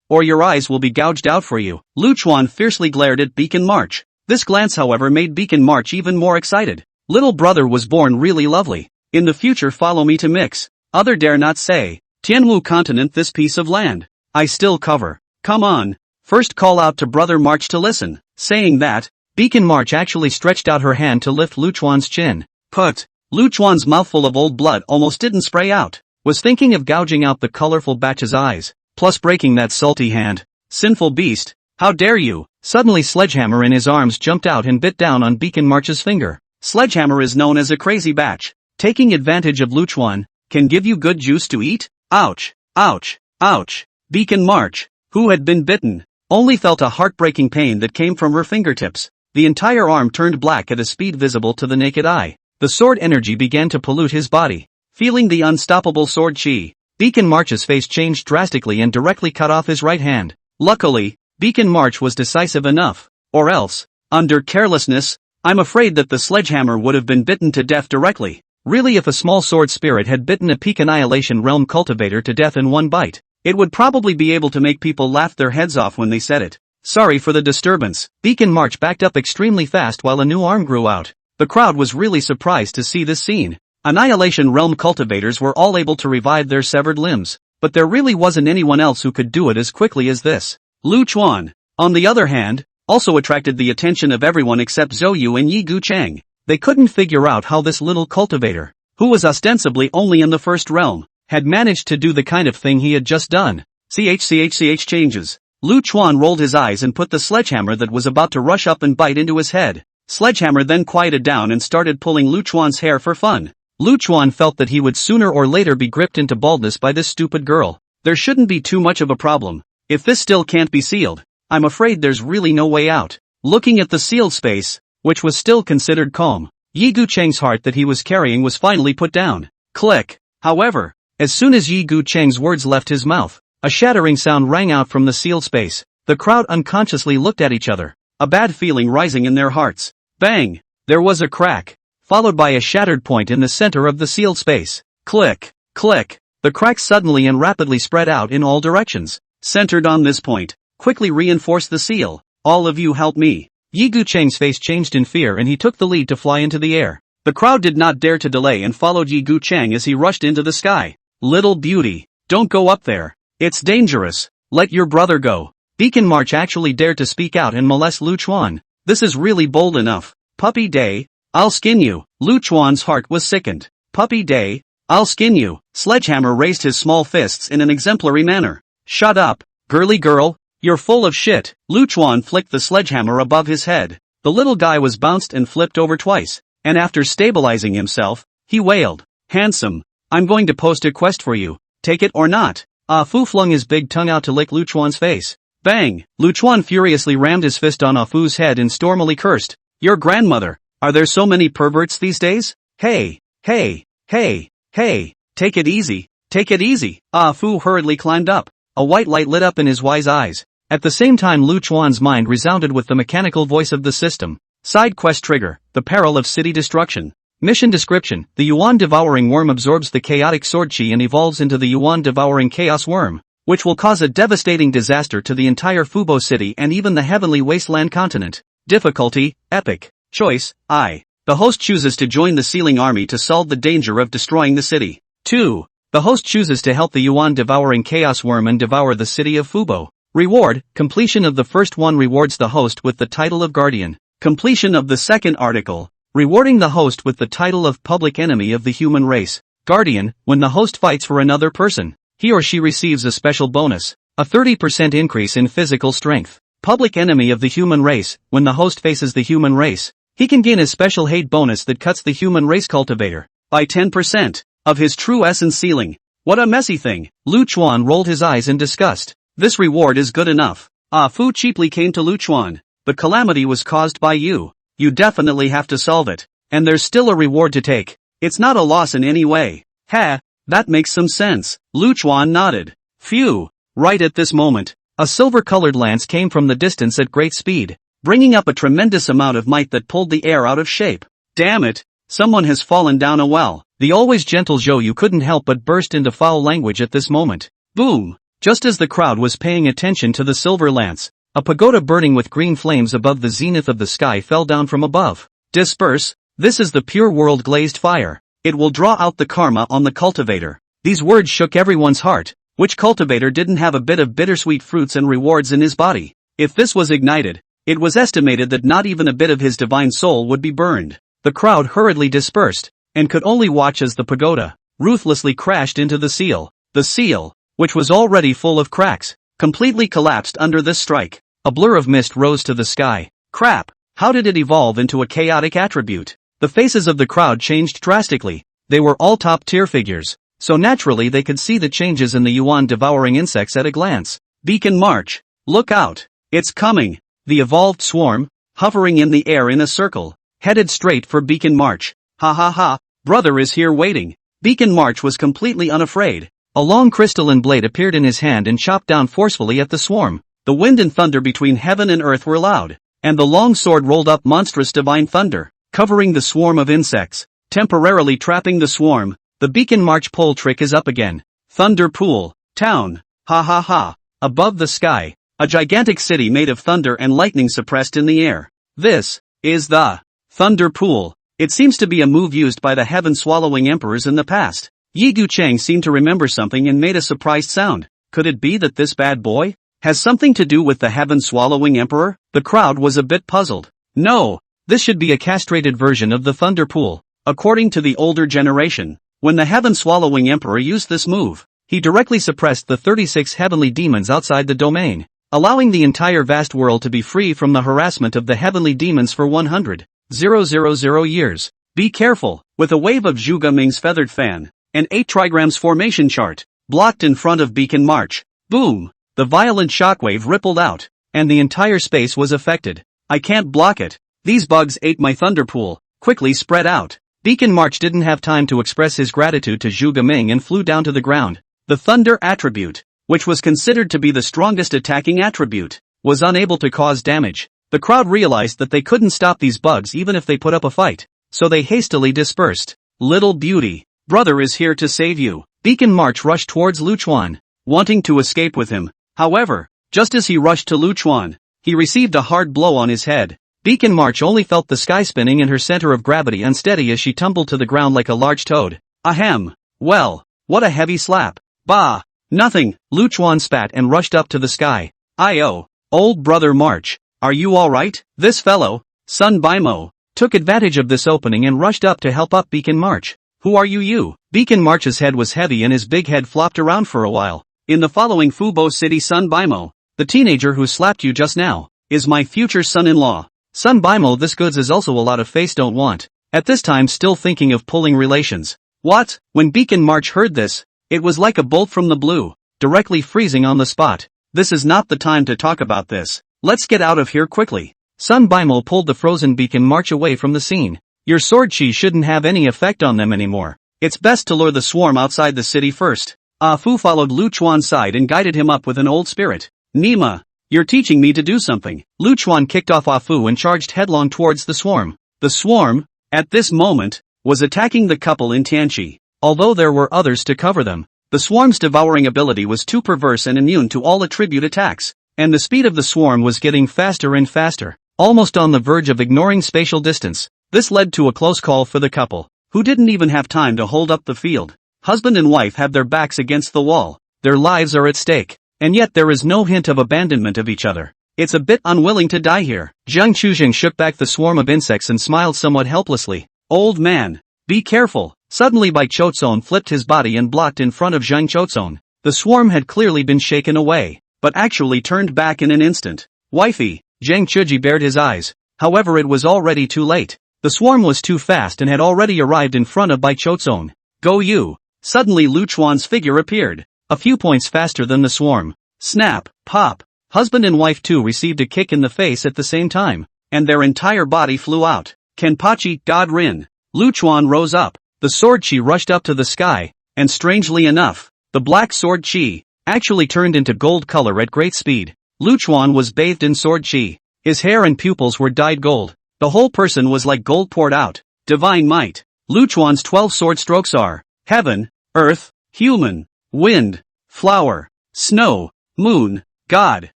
or your eyes will be gouged out for you. Lu Chuan fiercely glared at Beacon March. This glance however made Beacon March even more excited. Little brother was born really lovely. In the future follow me to mix. Other dare not say. Tianwu continent this piece of land. I still cover. Come on. First call out to brother March to listen. Saying that, Beacon March actually stretched out her hand to lift Lu Chuan's chin. Put. Lu Chuan's mouthful of old blood almost didn't spray out. Was thinking of gouging out the colorful batch's eyes, plus breaking that salty hand. Sinful beast, how dare you? Suddenly Sledgehammer in his arms jumped out and bit down on Beacon March's finger. Sledgehammer is known as a crazy batch. Taking advantage of Lu Chuan, can give you good juice to eat? Ouch, ouch, ouch. Beacon March, who had been bitten, only felt a heartbreaking pain that came from her fingertips. The entire arm turned black at a speed visible to the naked eye. The sword energy began to pollute his body. Feeling the unstoppable sword chi, Beacon March's face changed drastically and directly cut off his right hand. Luckily, Beacon March was decisive enough, or else, under carelessness, I'm afraid that the sledgehammer would have been bitten to death directly. Really, if a small sword spirit had bitten a peak annihilation realm cultivator to death in one bite, it would probably be able to make people laugh their heads off when they said it. Sorry for the disturbance. Beacon March backed up extremely fast while a new arm grew out. The crowd was really surprised to see this scene. Annihilation Realm cultivators were all able to revive their severed limbs, but there really wasn't anyone else who could do it as quickly as this. Lu Chuan, on the other hand, also attracted the attention of everyone except Zhou Yu and Yi Gucheng. They couldn't figure out how this little cultivator, who was ostensibly only in the first realm, had managed to do the kind of thing he had just done. CH changes. Lu Chuan rolled his eyes and put the sledgehammer that was about to rush up and bite into his head. Sledgehammer then quieted down and started pulling Lu Chuan's hair for fun. Lu Chuan felt that he would sooner or later be gripped into baldness by this stupid girl. There shouldn't be too much of a problem. If this still can't be sealed, I'm afraid there's really no way out. Looking at the sealed space, which was still considered calm, Yi Gucheng's heart that he was carrying was finally put down. Click. However, as soon as Yi Gucheng's words left his mouth, a shattering sound rang out from the sealed space. The crowd unconsciously looked at each other, a bad feeling rising in their hearts. Bang! There was a crack, followed by a shattered point in the center of the sealed space. Click, click. The crack suddenly and rapidly spread out in all directions. Centered on this point, quickly reinforce the seal. All of you help me. Yi Gucheng's face changed in fear and he took the lead to fly into the air. The crowd did not dare to delay and followed Yi Gucheng as he rushed into the sky. Little beauty, don't go up there. It's dangerous. Let your brother go. Beacon March actually dared to speak out and molest Lu Chuan. This is really bold enough. Puppy day, I'll skin you. Lu Chuan's heart was sickened. Puppy day, I'll skin you. Sledgehammer raised his small fists in an exemplary manner. Shut up, girly girl. You're full of shit. Lu Chuan flicked the sledgehammer above his head. The little guy was bounced and flipped over twice, and after stabilizing himself, he wailed, "Handsome, I'm going to post a quest for you, take it or not." Ah Fu flung his big tongue out to lick Lu Chuan's face. Bang! Lu Chuan furiously rammed his fist on Ah Fu's head and stormily cursed, "Your grandmother, are there so many perverts these days? Hey, hey, hey, hey, take it easy, take it easy." Ah Fu hurriedly climbed up. A white light lit up in his wise eyes. At the same time Lu Chuan's mind resounded with the mechanical voice of the system. Side quest trigger, the peril of city destruction. Mission description, the Yuan-devouring worm absorbs the chaotic sword chi and evolves into the Yuan-devouring chaos worm, which will cause a devastating disaster to the entire Fubo city and even the heavenly wasteland continent. Difficulty, epic. Choice, I. The host chooses to join the sealing army to solve the danger of destroying the city. 2. The host chooses to help the Yuan-devouring chaos worm and devour the city of Fubo. Reward, completion of the first one rewards the host with the title of Guardian. Completion of the second article, rewarding the host with the title of Public Enemy of the Human Race. Guardian, when the host fights for another person, he or she receives a special bonus, a 30% increase in physical strength. Public Enemy of the Human Race, when the host faces the human race, he can gain a special hate bonus that cuts the human race cultivator by 10% of his true essence ceiling. What a messy thing. Lu Chuan rolled his eyes in disgust. This reward is good enough. Ah Fu cheaply came to Lu Chuan. The calamity was caused by you. You definitely have to solve it. And there's still a reward to take. It's not a loss in any way. Ha, that makes some sense. Lu Chuan nodded. Phew. Right at this moment, a silver-colored lance came from the distance at great speed, bringing up a tremendous amount of might that pulled the air out of shape. Damn it, someone has fallen down a well. The always gentle Zhou Yu couldn't help but burst into foul language at this moment. Boom! Just as the crowd was paying attention to the silver lance, a pagoda burning with green flames above the zenith of the sky fell down from above. Disperse, this is the pure world glazed fire. It will draw out the karma on the cultivator. These words shook everyone's heart. Which cultivator didn't have a bit of bittersweet fruits and rewards in his body? If this was ignited, it was estimated that not even a bit of his divine soul would be burned. The crowd hurriedly dispersed, and could only watch as the pagoda ruthlessly crashed into the seal. The seal, which was already full of cracks, completely collapsed under this strike. A blur of mist rose to the sky. Crap, how did it evolve into a chaotic attribute? The faces of the crowd changed drastically. They were all top-tier figures, so naturally they could see the changes in the Yuan-devouring insects at a glance. Beacon March. Look out. It's coming. The evolved swarm, hovering in the air in a circle, headed straight for Beacon March. Ha ha ha, brother is here waiting. Beacon March was completely unafraid. A long crystalline blade appeared in his hand and chopped down forcefully at the swarm. The wind and thunder between heaven and earth were loud, and the long sword rolled up monstrous divine thunder, covering the swarm of insects, temporarily trapping the swarm. The Beacon March pole trick is up again. Thunder Pool, town, ha ha ha. Above the sky, a gigantic city made of thunder and lightning suppressed in the air. This is the Thunder Pool. It seems to be a move used by the heaven-swallowing emperors in the past. Yi Gucheng seemed to remember something and made a surprised sound. Could it be that this bad boy has something to do with the heaven-swallowing emperor? The crowd was a bit puzzled. No, this should be a castrated version of the Thunder Pool. According to the older generation, when the heaven-swallowing emperor used this move, he directly suppressed the 36 heavenly demons outside the domain, allowing the entire vast world to be free from the harassment of the heavenly demons for 100,000 years. Be careful. With a wave of Zhu Gaming's feathered fan, an 8 trigrams formation chart, blocked in front of Beacon March. Boom! The violent shockwave rippled out, and the entire space was affected. I can't block it. These bugs ate my thunder pool. Quickly spread out. Beacon March didn't have time to express his gratitude to Zhu Gaming and flew down to the ground. The thunder attribute, which was considered to be the strongest attacking attribute, was unable to cause damage. The crowd realized that they couldn't stop these bugs even if they put up a fight, so they hastily dispersed. Little beauty, brother is here to save you. Beacon March rushed towards Lu Chuan, wanting to escape with him. However, just as he rushed to Lu Chuan, he received a hard blow on his head. Beacon March only felt the sky spinning and her center of gravity unsteady as she tumbled to the ground like a large toad. Ahem. Well, what a heavy slap. Bah. Nothing. Lu Chuan spat and rushed up to the sky. Io. Old brother March, are you alright? This fellow, Sun Bimo, took advantage of this opening and rushed up to help up Beacon March. Who are you? Beacon March's head was heavy and his big head flopped around for a while. In the following Fubo City Sun Bimo, The teenager who slapped you just now is my future son-in-law. Son Bimo, this goods is also a lot of face don't want. At this time still thinking of pulling relations. What? When Beacon March heard this, it was like a bolt from the blue, directly freezing on the spot. This is not the time to talk about this. Let's get out of here quickly. Son Bimo pulled the frozen Beacon March away from the scene. Your sword chi shouldn't have any effect on them anymore. It's best to lure the swarm outside the city first. Ah Fu followed Lu Chuan's side and guided him up with an old spirit. Nima, you're teaching me to do something. Lu Chuan kicked off Ah Fu and charged headlong towards the swarm. The swarm, at this moment, was attacking the couple in Tianqi. Although there were others to cover them, the swarm's devouring ability was too perverse and immune to all attribute attacks, and the speed of the swarm was getting faster and faster, almost on the verge of ignoring spatial distance. This led to a close call for the couple, who didn't even have time to hold up the field. Husband and wife have their backs against the wall, their lives are at stake, and yet there is no hint of abandonment of each other. It's a bit unwilling to die here. Zhang Chuzheng shook back the swarm of insects and smiled somewhat helplessly. Old man, be careful. Suddenly Bai Chozon flipped his body and blocked in front of Zhang Chozon. The swarm had clearly been shaken away, but actually turned back in an instant. Wifey, Zhang Chuji bared his eyes. However, it was already too late. The swarm was too fast and had already arrived in front of Bai Chozon. Go you! Suddenly Lu Chuan's figure appeared, a few points faster than the swarm. Snap, pop. Husband and wife too received a kick in the face at the same time, and their entire body flew out. Kenpachi, God Rin. Lu Chuan rose up. The sword chi rushed up to the sky, and strangely enough, the black sword chi actually turned into gold color at great speed. Lu Chuan was bathed in sword chi. His hair and pupils were dyed gold. The whole person was like gold poured out. Divine might. Lu Chuan's 12 sword strokes are heaven, earth, human, wind, flower, snow, moon, god,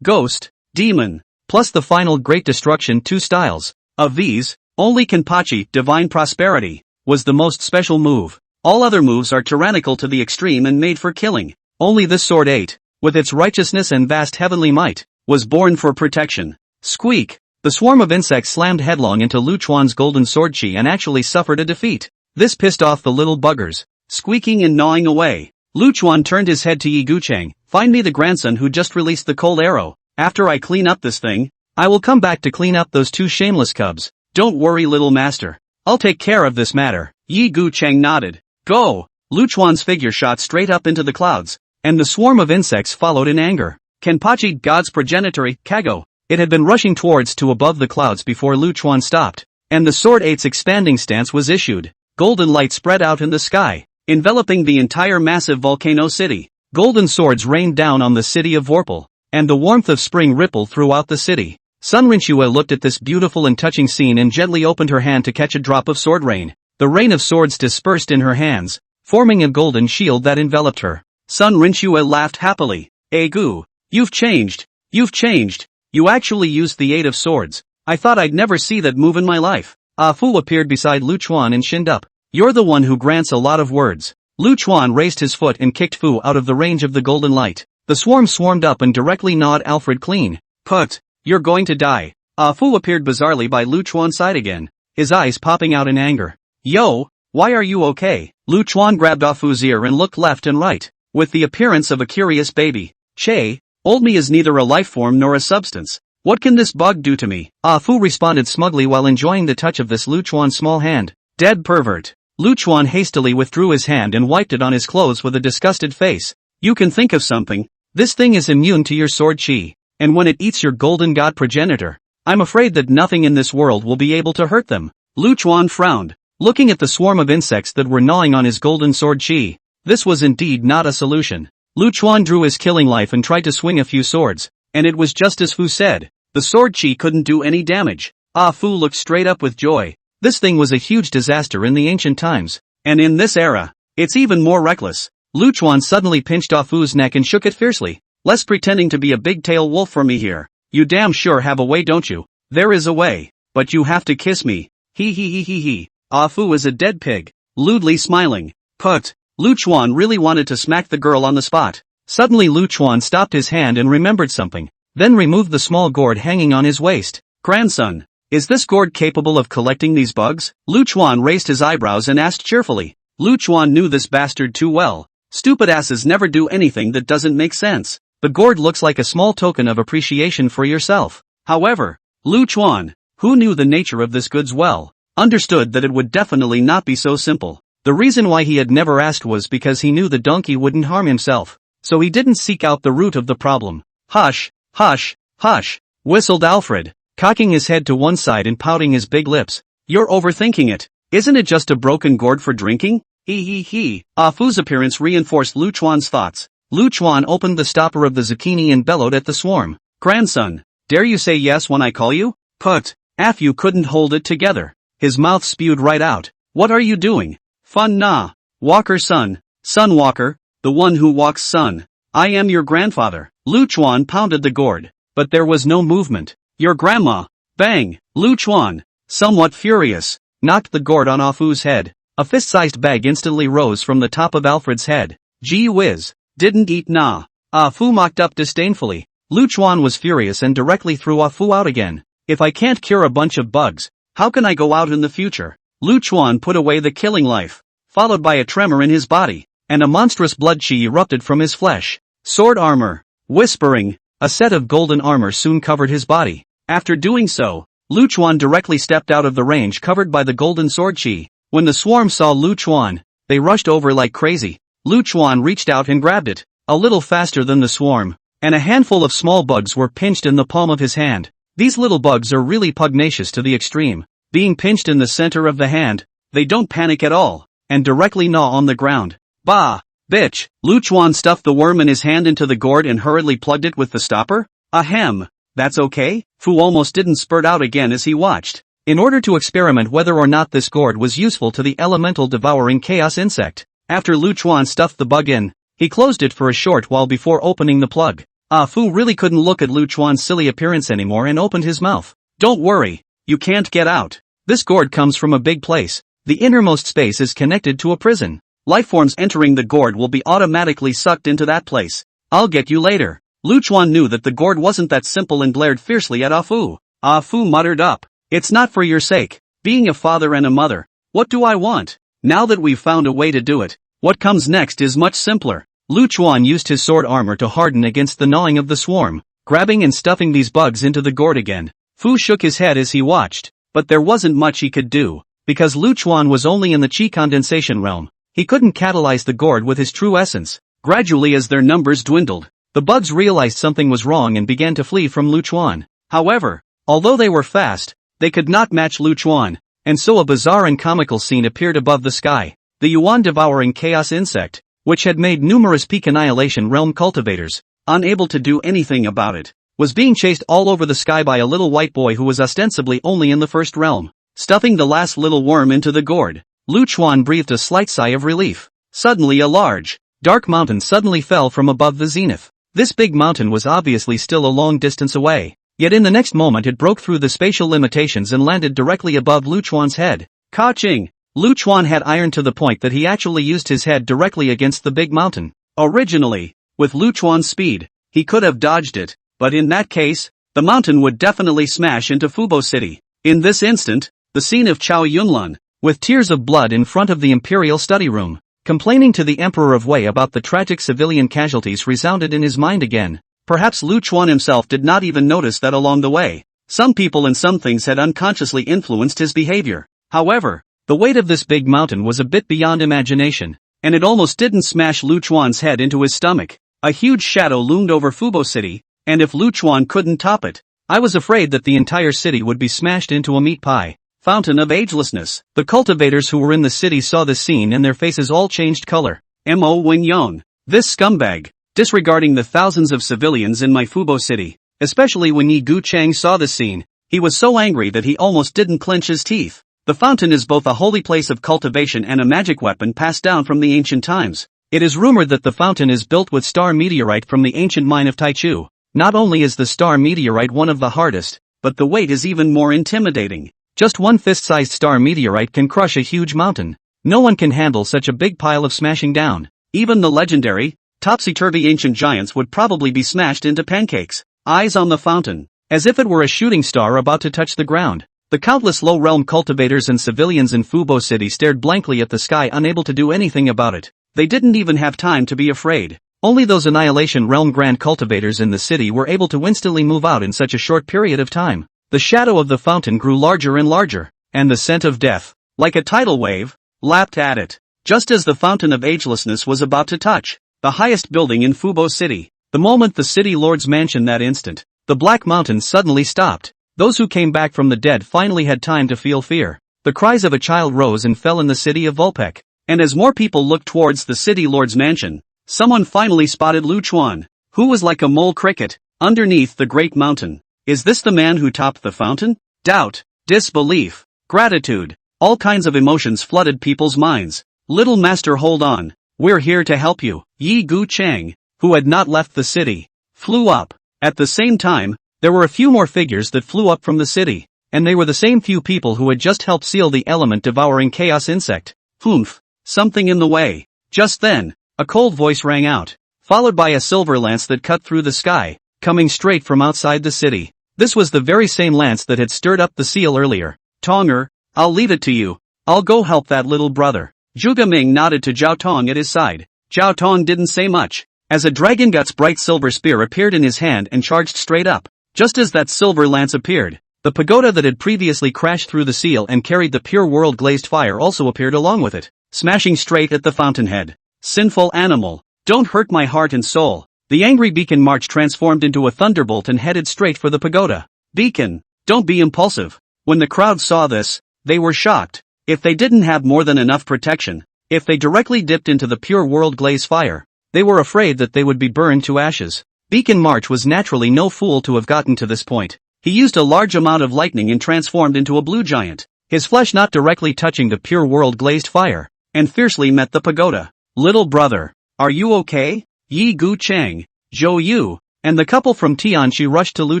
ghost, demon, plus the final great destruction 2 styles. Of these, only Kenpachi, divine prosperity, was the most special move. All other moves are tyrannical to the extreme and made for killing. Only this sword 8, with its righteousness and vast heavenly might, was born for protection. Squeak! The swarm of insects slammed headlong into Lu Chuan's golden sword chi and actually suffered a defeat. This pissed off the little buggers. Squeaking and gnawing away, Lu Chuan turned his head to Yi Gucheng. Find me the grandson who just released the cold arrow. After I clean up this thing, I will come back to clean up those 2 shameless cubs. Don't worry, little master. I'll take care of this matter. Yi Gucheng nodded. Go! Lu Chuan's figure shot straight up into the clouds, and the swarm of insects followed in anger. Kenpachi, God's progenitor, Kago. It had been rushing towards to above the clouds before Lu Chuan stopped, and the sword 8's expanding stance was issued. Golden light spread out in the sky, enveloping the entire massive volcano city. Golden swords rained down on the city of Vorpal, and the warmth of spring rippled throughout the city. Sun Rinchua looked at this beautiful and touching scene and gently opened her hand to catch a drop of sword rain. The rain of swords dispersed in her hands, forming a golden shield that enveloped her. Sun Rinchua laughed happily. Egu, you've changed. You've changed. You actually used the 8 of swords. I thought I'd never see that move in my life. Ah Fu appeared beside Lu Chuan and shinned up. You're the one who grants a lot of words. Lu Chuan raised his foot and kicked Fu out of the range of the golden light. The swarm swarmed up and directly gnawed Alfred clean. Put, you're going to die. Ah Fu appeared bizarrely by Lu Chuan's side again, his eyes popping out in anger. Yo, why are you okay? Lu Chuan grabbed Ah Fu's ear and looked left and right, with the appearance of a curious baby. Che, old me is neither a life form nor a substance. What can this bug do to me? Ah Fu responded smugly while enjoying the touch of this Lu Chuan's small hand. Dead pervert. Lu Chuan hastily withdrew his hand and wiped it on his clothes with a disgusted face. You can think of something. This thing is immune to your sword chi, and when it eats your golden god progenitor, I'm afraid that nothing in this world will be able to hurt them. Lu Chuan frowned, looking at the swarm of insects that were gnawing on his golden sword chi. This was indeed not a solution. Lu Chuan drew his killing knife and tried to swing a few swords, and it was just as Fu said. The sword chi couldn't do any damage. Ah Fu looked straight up with joy. This thing was a huge disaster in the ancient times, and in this era, it's even more reckless. Lu Chuan suddenly pinched Ah Fu's neck and shook it fiercely. Less pretending to be a big-tail wolf for me here. You damn sure have a way, don't you? There is a way, but you have to kiss me. He. Ah Fu is a dead pig, lewdly smiling. Put. Lu Chuan really wanted to smack the girl on the spot. Suddenly Lu Chuan stopped his hand and remembered something, then removed the small gourd hanging on his waist. Grandson, is this gourd capable of collecting these bugs? Lu Chuan raised his eyebrows and asked cheerfully. Lu Chuan knew this bastard too well. Stupid asses never do anything that doesn't make sense. The gourd looks like a small token of appreciation for yourself. However, Lu Chuan, who knew the nature of this goods well, understood that it would definitely not be so simple. The reason why he had never asked was because he knew the donkey wouldn't harm himself, so he didn't seek out the root of the problem. Hush, hush, hush, whistled Alfred, cocking his head to one side and pouting his big lips. You're overthinking it. Isn't it just a broken gourd for drinking? He. Ah Fu's appearance reinforced Lu Chuan's thoughts. Lu Chuan opened the stopper of the zucchini and bellowed at the swarm. Grandson, dare you say yes when I call you? Put. Fu couldn't hold it together. His mouth spewed right out. What are you doing? Fun nah. Walker son. Son Walker, the one who walks son. I am your grandfather. Lu Chuan pounded the gourd, but there was no movement. Your grandma. Bang. Lu Chuan, somewhat furious, knocked the gourd on Ah Fu's head. A fist-sized bag instantly rose from the top of Alfred's head. Gee whiz. Didn't eat nah. Ah Fu mocked up disdainfully. Lu Chuan was furious and directly threw Ah Fu out again. If I can't cure a bunch of bugs, how can I go out in the future? Lu Chuan put away the killing life, followed by a tremor in his body, and a monstrous blood chi erupted from his flesh. Sword armor. Whispering, a set of golden armor soon covered his body. After doing so, Lu Chuan directly stepped out of the range covered by the golden sword chi. When the swarm saw Lu Chuan, they rushed over like crazy. Lu Chuan reached out and grabbed it, a little faster than the swarm, and a handful of small bugs were pinched in the palm of his hand. These little bugs are really pugnacious to the extreme. Being pinched in the center of the hand, they don't panic at all, and directly gnaw on the ground. Bah! Bitch! Lu Chuan stuffed the worm in his hand into the gourd and hurriedly plugged it with the stopper? Ahem! That's okay? Fu almost didn't spurt out again as he watched. In order to experiment whether or not this gourd was useful to the elemental devouring chaos insect. After Lu Chuan stuffed the bug in, he closed it for a short while before opening the plug. Ah Fu really couldn't look at Lu Chuan's silly appearance anymore and opened his mouth. Don't worry, you can't get out. This gourd comes from a big place. The innermost space is connected to a prison. Lifeforms entering the gourd will be automatically sucked into that place. I'll get you later. Lu Chuan knew that the gourd wasn't that simple and glared fiercely at Ah Fu. Ah Fu muttered up. It's not for your sake. Being a father and a mother, what do I want? Now that we've found a way to do it, what comes next is much simpler. Lu Chuan used his sword armor to harden against the gnawing of the swarm, grabbing and stuffing these bugs into the gourd again. Fu shook his head as he watched, but there wasn't much he could do, because Lu Chuan was only in the chi condensation realm. He couldn't catalyze the gourd with his true essence. Gradually as their numbers dwindled, the bugs realized something was wrong and began to flee from Lu Chuan. However, although they were fast, they could not match Lu Chuan, and so a bizarre and comical scene appeared above the sky. The Yuan-devouring chaos insect, which had made numerous peak annihilation realm cultivators unable to do anything about it, was being chased all over the sky by a little white boy who was ostensibly only in the first realm. Stuffing the last little worm into the gourd, Lu Chuan breathed a slight sigh of relief. Suddenly a large, dark mountain suddenly fell from above the zenith. This big mountain was obviously still a long distance away, yet in the next moment it broke through the spatial limitations and landed directly above Lu Chuan's head. Ka-ching! Lu Chuan had iron to the point that he actually used his head directly against the big mountain. Originally, with Lu Chuan's speed, he could have dodged it, but in that case, the mountain would definitely smash into Fubo City. In this instant, the scene of Chao Yunlun, with tears of blood in front of the imperial study room, complaining to the Emperor of Wei about the tragic civilian casualties resounded in his mind again. Perhaps Lu Chuan himself did not even notice that along the way, some people and some things had unconsciously influenced his behavior. However, the weight of this big mountain was a bit beyond imagination, and it almost didn't smash Lu Chuan's head into his stomach. A huge shadow loomed over Fubo City, and if Lu Chuan couldn't top it, I was afraid that the entire city would be smashed into a meat pie. Fountain of agelessness. The cultivators who were in the city saw this scene and their faces all changed color. Mo Wing-yong, this scumbag, disregarding the thousands of civilians in my Fubo City. Especially when Yi Gu Chang saw this scene, he was so angry that he almost didn't clench his teeth. The fountain is both a holy place of cultivation and a magic weapon passed down from the ancient times. It is rumored that the fountain is built with star meteorite from the ancient mine of Taichu. Not only is the star meteorite one of the hardest, but the weight is even more intimidating. Just one fist-sized star meteorite can crush a huge mountain. No one can handle such a big pile of smashing down. Even the legendary, topsy-turvy ancient giants would probably be smashed into pancakes. Eyes on the fountain, as if it were a shooting star about to touch the ground. The countless low-realm cultivators and civilians in Fubo City stared blankly at the sky, unable to do anything about it. They didn't even have time to be afraid. Only those Annihilation Realm Grand Cultivators in the city were able to instantly move out in such a short period of time. The shadow of the fountain grew larger and larger, and the scent of death, like a tidal wave, lapped at it. Just as the Fountain of Agelessness was about to touch the highest building in Fubo City, the moment the city lord's mansion that instant, the Black Mountain suddenly stopped. Those who came back from the dead finally had time to feel fear. The cries of a child rose and fell in the city of Vulpec. And as more people looked towards the city lord's mansion, someone finally spotted Lu Chuan, who was like a mole cricket, underneath the great mountain. Is this the man who topped the fountain? Doubt, disbelief, gratitude, all kinds of emotions flooded people's minds. Little master, hold on, we're here to help you. Yi Gu Chang, who had not left the city, flew up. At the same time, there were a few more figures that flew up from the city, and they were the same few people who had just helped seal the element-devouring chaos insect. Humph, something in the way. Just then, a cold voice rang out, followed by a silver lance that cut through the sky, coming straight from outside the city. This was the very same lance that had stirred up the seal earlier. Tonger, I'll leave it to you. I'll go help that little brother. Zhuge Ming nodded to Zhao Tong at his side. Zhao Tong didn't say much, as a Dragon Gut's bright silver spear appeared in his hand and charged straight up. Just as that silver lance appeared, the pagoda that had previously crashed through the seal and carried the pure world glazed fire also appeared along with it, smashing straight at the fountainhead. Sinful animal, don't hurt my heart and soul. The angry Beacon March transformed into a thunderbolt and headed straight for the pagoda. Beacon, don't be impulsive. When the crowd saw this, they were shocked. If they didn't have more than enough protection, if they directly dipped into the pure world glaze fire, they were afraid that they would be burned to ashes. Beacon March was naturally no fool to have gotten to this point. He used a large amount of lightning and transformed into a blue giant, his flesh not directly touching the pure world glazed fire, and fiercely met the pagoda. Little brother, are you okay? Yi Gu Chang, Zhou Yu, and the couple from Tianxi rushed to Lu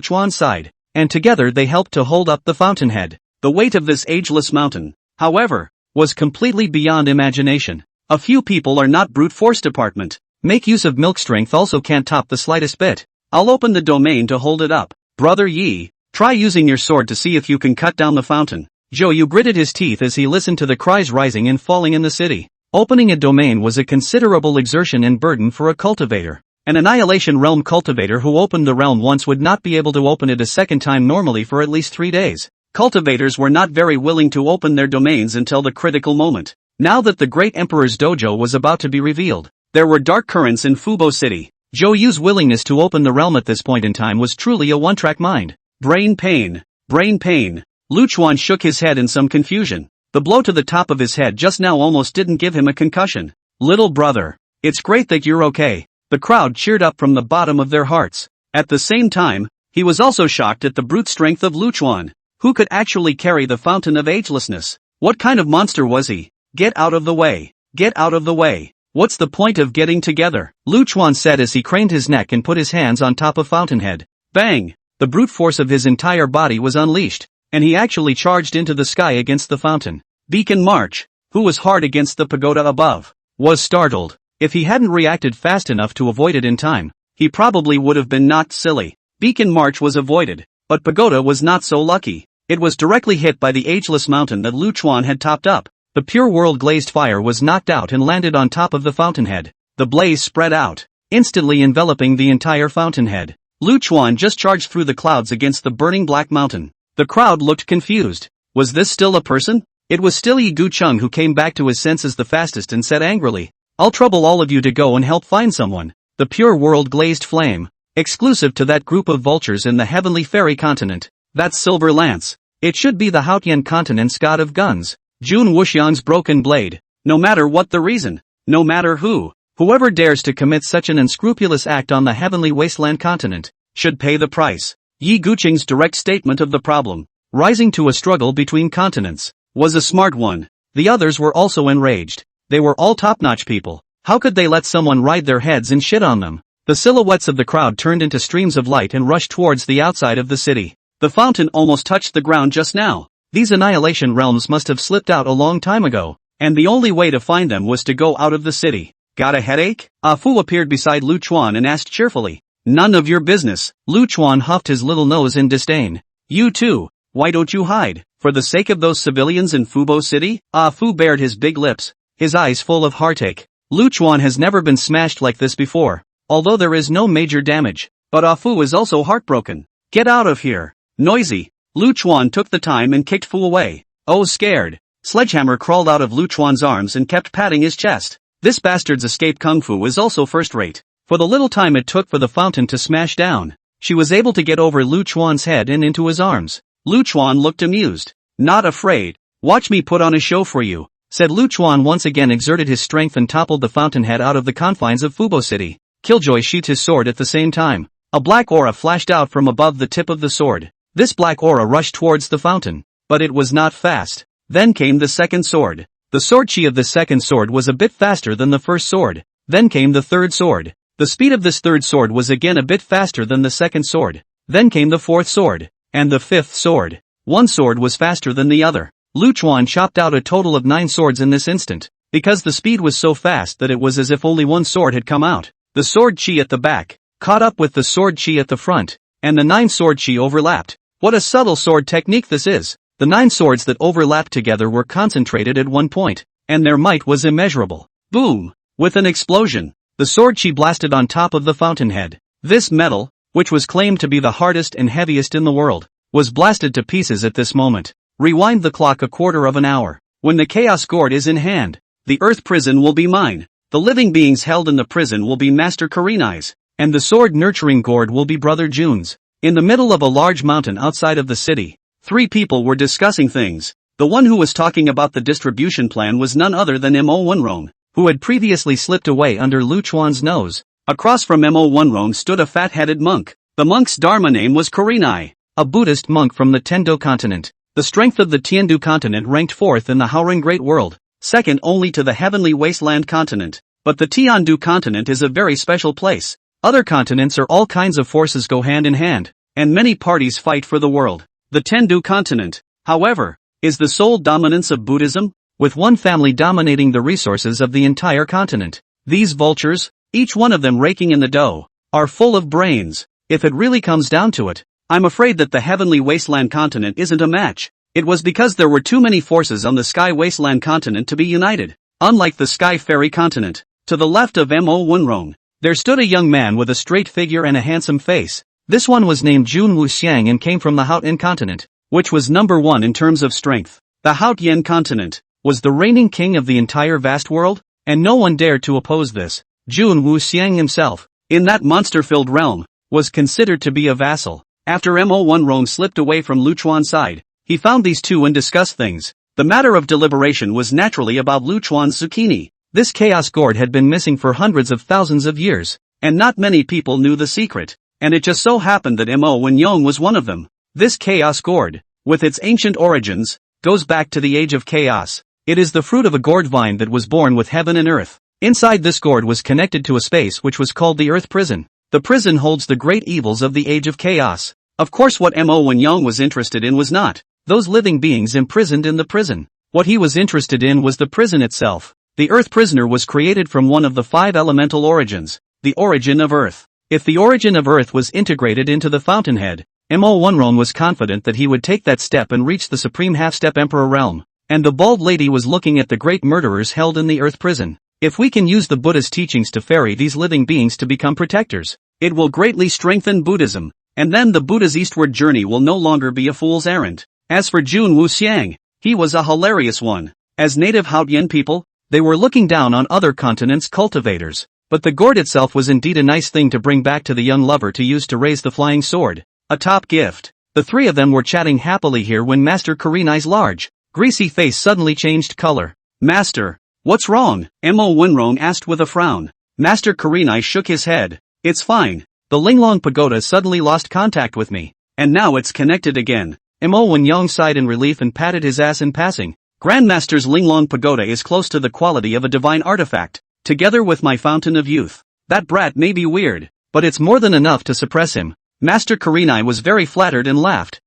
Chuan's side, and together they helped to hold up the fountainhead. The weight of this ageless mountain, however, was completely beyond imagination. A few people are not brute force department. Make use of milk strength also can't top the slightest bit. I'll open the domain to hold it up. Brother Yi, try using your sword to see if you can cut down the fountain. Zhou Yu gritted his teeth as he listened to the cries rising and falling in the city. Opening a domain was a considerable exertion and burden for a cultivator. An Annihilation Realm cultivator who opened the realm once would not be able to open it a second time normally for at least 3 days. Cultivators were not very willing to open their domains until the critical moment. Now that the Great Emperor's dojo was about to be revealed, there were dark currents in Fubo City. Zhou Yu's willingness to open the realm at this point in time was truly a one-track mind. Brain pain. Brain pain. Lu Chuan shook his head in some confusion. The blow to the top of his head just now almost didn't give him a concussion. Little brother, it's great that you're okay. The crowd cheered up from the bottom of their hearts. At the same time, he was also shocked at the brute strength of Lu Chuan. Who could actually carry the Fountain of Agelessness? What kind of monster was he? Get out of the way. Get out of the way. What's the point of getting together? Lu Chuan said as he craned his neck and put his hands on top of Fountainhead. Bang! The brute force of his entire body was unleashed, and he actually charged into the sky against the fountain. Beacon March, who was hard against the pagoda above, was startled. If he hadn't reacted fast enough to avoid it in time, he probably would have been knocked silly. Beacon March was avoided, but pagoda was not so lucky. It was directly hit by the ageless mountain that Lu Chuan had topped up. The pure world glazed fire was knocked out and landed on top of the fountainhead. The blaze spread out, instantly enveloping the entire fountainhead. Lu Chuan just charged through the clouds against the burning black mountain. The crowd looked confused. Was this still a person? It was still Yi Gu Chung who came back to his senses the fastest and said angrily, I'll trouble all of you to go and help find someone. The pure world glazed flame, exclusive to that group of vultures in the heavenly fairy continent. That silver lance. It should be the Haotian continent's god of guns. Jun Wuxian's broken blade. No matter what the reason, no matter whoever dares to commit such an unscrupulous act on the heavenly wasteland continent, should pay the price. Yi Guqing's direct statement of the problem, rising to a struggle between continents, was a smart one. The others were also enraged. They were all top-notch people. How could they let someone ride their heads and shit on them? The silhouettes of the crowd turned into streams of light and rushed towards the outside of the city. The fountain almost touched the ground just now. These annihilation realms must have slipped out a long time ago, and the only way to find them was to go out of the city. Got a headache? Ah Fu appeared beside Lu Chuan and asked cheerfully. None of your business. Lu Chuan huffed his little nose in disdain. You too, why don't you hide? For the sake of those civilians in Fubo City? Ah Fu bared his big lips, his eyes full of heartache. Lu Chuan has never been smashed like this before. although there is no major damage. But Ah Fu is also heartbroken. Get out of here. Noisy. Lu Chuan took the time and kicked Fu away. Oh, scared. Sledgehammer crawled out of Lu Chuan's arms and kept patting his chest. This bastard's escape kung fu is also first-rate. For the little time it took for the fountain to smash down, she was able to get over Lu Chuan's head and into his arms. Lu Chuan looked amused. Not afraid. Watch me put on a show for you, said Lu Chuan, once again exerted his strength and toppled the fountainhead out of the confines of Fubo City. Killjoy sheathed his sword at the same time. A black aura flashed out from above the tip of the sword. This black aura rushed towards the fountain. But it was not fast. Then came the second sword. The sword chi of the second sword was a bit faster than the first sword. Then came the third sword. The speed of this third sword was again a bit faster than the second sword. Then came the fourth sword. And the fifth sword. One sword was faster than the other. Lu Chuan chopped out a total of 9 swords in this instant, because the speed was so fast that it was as if only one sword had come out. The sword chi at the back caught up with the sword chi at the front, and the 9 sword chi overlapped. What a subtle sword technique this is! The 9 swords that overlapped together were concentrated at one point, and their might was immeasurable. Boom! With an explosion, the sword chi blasted on top of the fountainhead. This metal, which was claimed to be the hardest and heaviest in the world, was blasted to pieces at this moment. Rewind the clock a quarter of an hour. When the chaos gourd is in hand, the earth prison will be mine. The living beings held in the prison will be Master Kurenai's, and the sword nurturing gourd will be Brother Jun's. In the middle of a large mountain outside of the city, 3 people were discussing things. The one who was talking about the distribution plan was none other than Mo Wunrong, who had previously slipped away under Lu Chuan's nose. Across from Mo Wunrong stood a fat-headed monk. The monk's dharma name was Kurenai, a Buddhist monk from the Tendo continent. The strength of the Tiandu continent ranked 4th in the Howrung Great World, second only to the Heavenly Wasteland continent. But the Tiandu continent is a very special place. Other continents or all kinds of forces go hand in hand, and many parties fight for the world. The Tendu continent, however, is the sole dominance of Buddhism, with one family dominating the resources of the entire continent. These vultures, each one of them raking in the dough, are full of brains. If it really comes down to it, I'm afraid that the Heavenly Wasteland continent isn't a match. It was because there were too many forces on the Sky Wasteland continent to be united. Unlike the Sky Fairy continent, to the left of Mo Wunrong, there stood a young man with a straight figure and a handsome face. This one was named Jun Wuxiang and came from the Haotian continent, which was number 1 in terms of strength. The Haotian continent was the reigning king of the entire vast world, and no one dared to oppose this. Jun Wuxiang himself, in that monster-filled realm, was considered to be a vassal. After Mo Wunrong slipped away from Lu Chuan's side, he found these two and discussed things. The matter of deliberation was naturally about Lu Chuan's zucchini. This chaos gourd had been missing for hundreds of thousands of years, and not many people knew the secret. And it just so happened that Mo Wunrong was one of them. This chaos gourd, with its ancient origins, goes back to the age of chaos. It is the fruit of a gourd vine that was born with heaven and earth. Inside this gourd was connected to a space which was called the Earth Prison. The prison holds the great evils of the age of chaos. Of course, what Mo Wunrong was interested in was not those living beings imprisoned in the prison. What he was interested in was the prison itself. The Earth Prisoner was created from one of the 5 elemental origins, the origin of Earth. If the origin of Earth was integrated into the fountainhead, Mo Wunrong was confident that he would take that step and reach the supreme half-step emperor realm. And the bald lady was looking at the great murderers held in the Earth Prison. If we can use the Buddha's teachings to ferry these living beings to become protectors, it will greatly strengthen Buddhism, and then the Buddha's eastward journey will no longer be a fool's errand. As for Jun Wuxiang, he was a hilarious one. As native Haotian people, they were looking down on other continents' cultivators. But the gourd itself was indeed a nice thing to bring back to the young lover to use to raise the flying sword. A top gift. The 3 of them were chatting happily here when Master Kurenai's large, greasy face suddenly changed color. Master, what's wrong? Mo Wunrong asked with a frown. Master Kurenai shook his head. It's fine. The Linglong Pagoda suddenly lost contact with me, and now it's connected again. Mo Wunrong sighed in relief and patted his ass in passing. Grandmaster's Linglong Pagoda is close to the quality of a divine artifact. Together with my fountain of youth. That brat may be weird, but it's more than enough to suppress him. Master Kurenai was very flattered and laughed.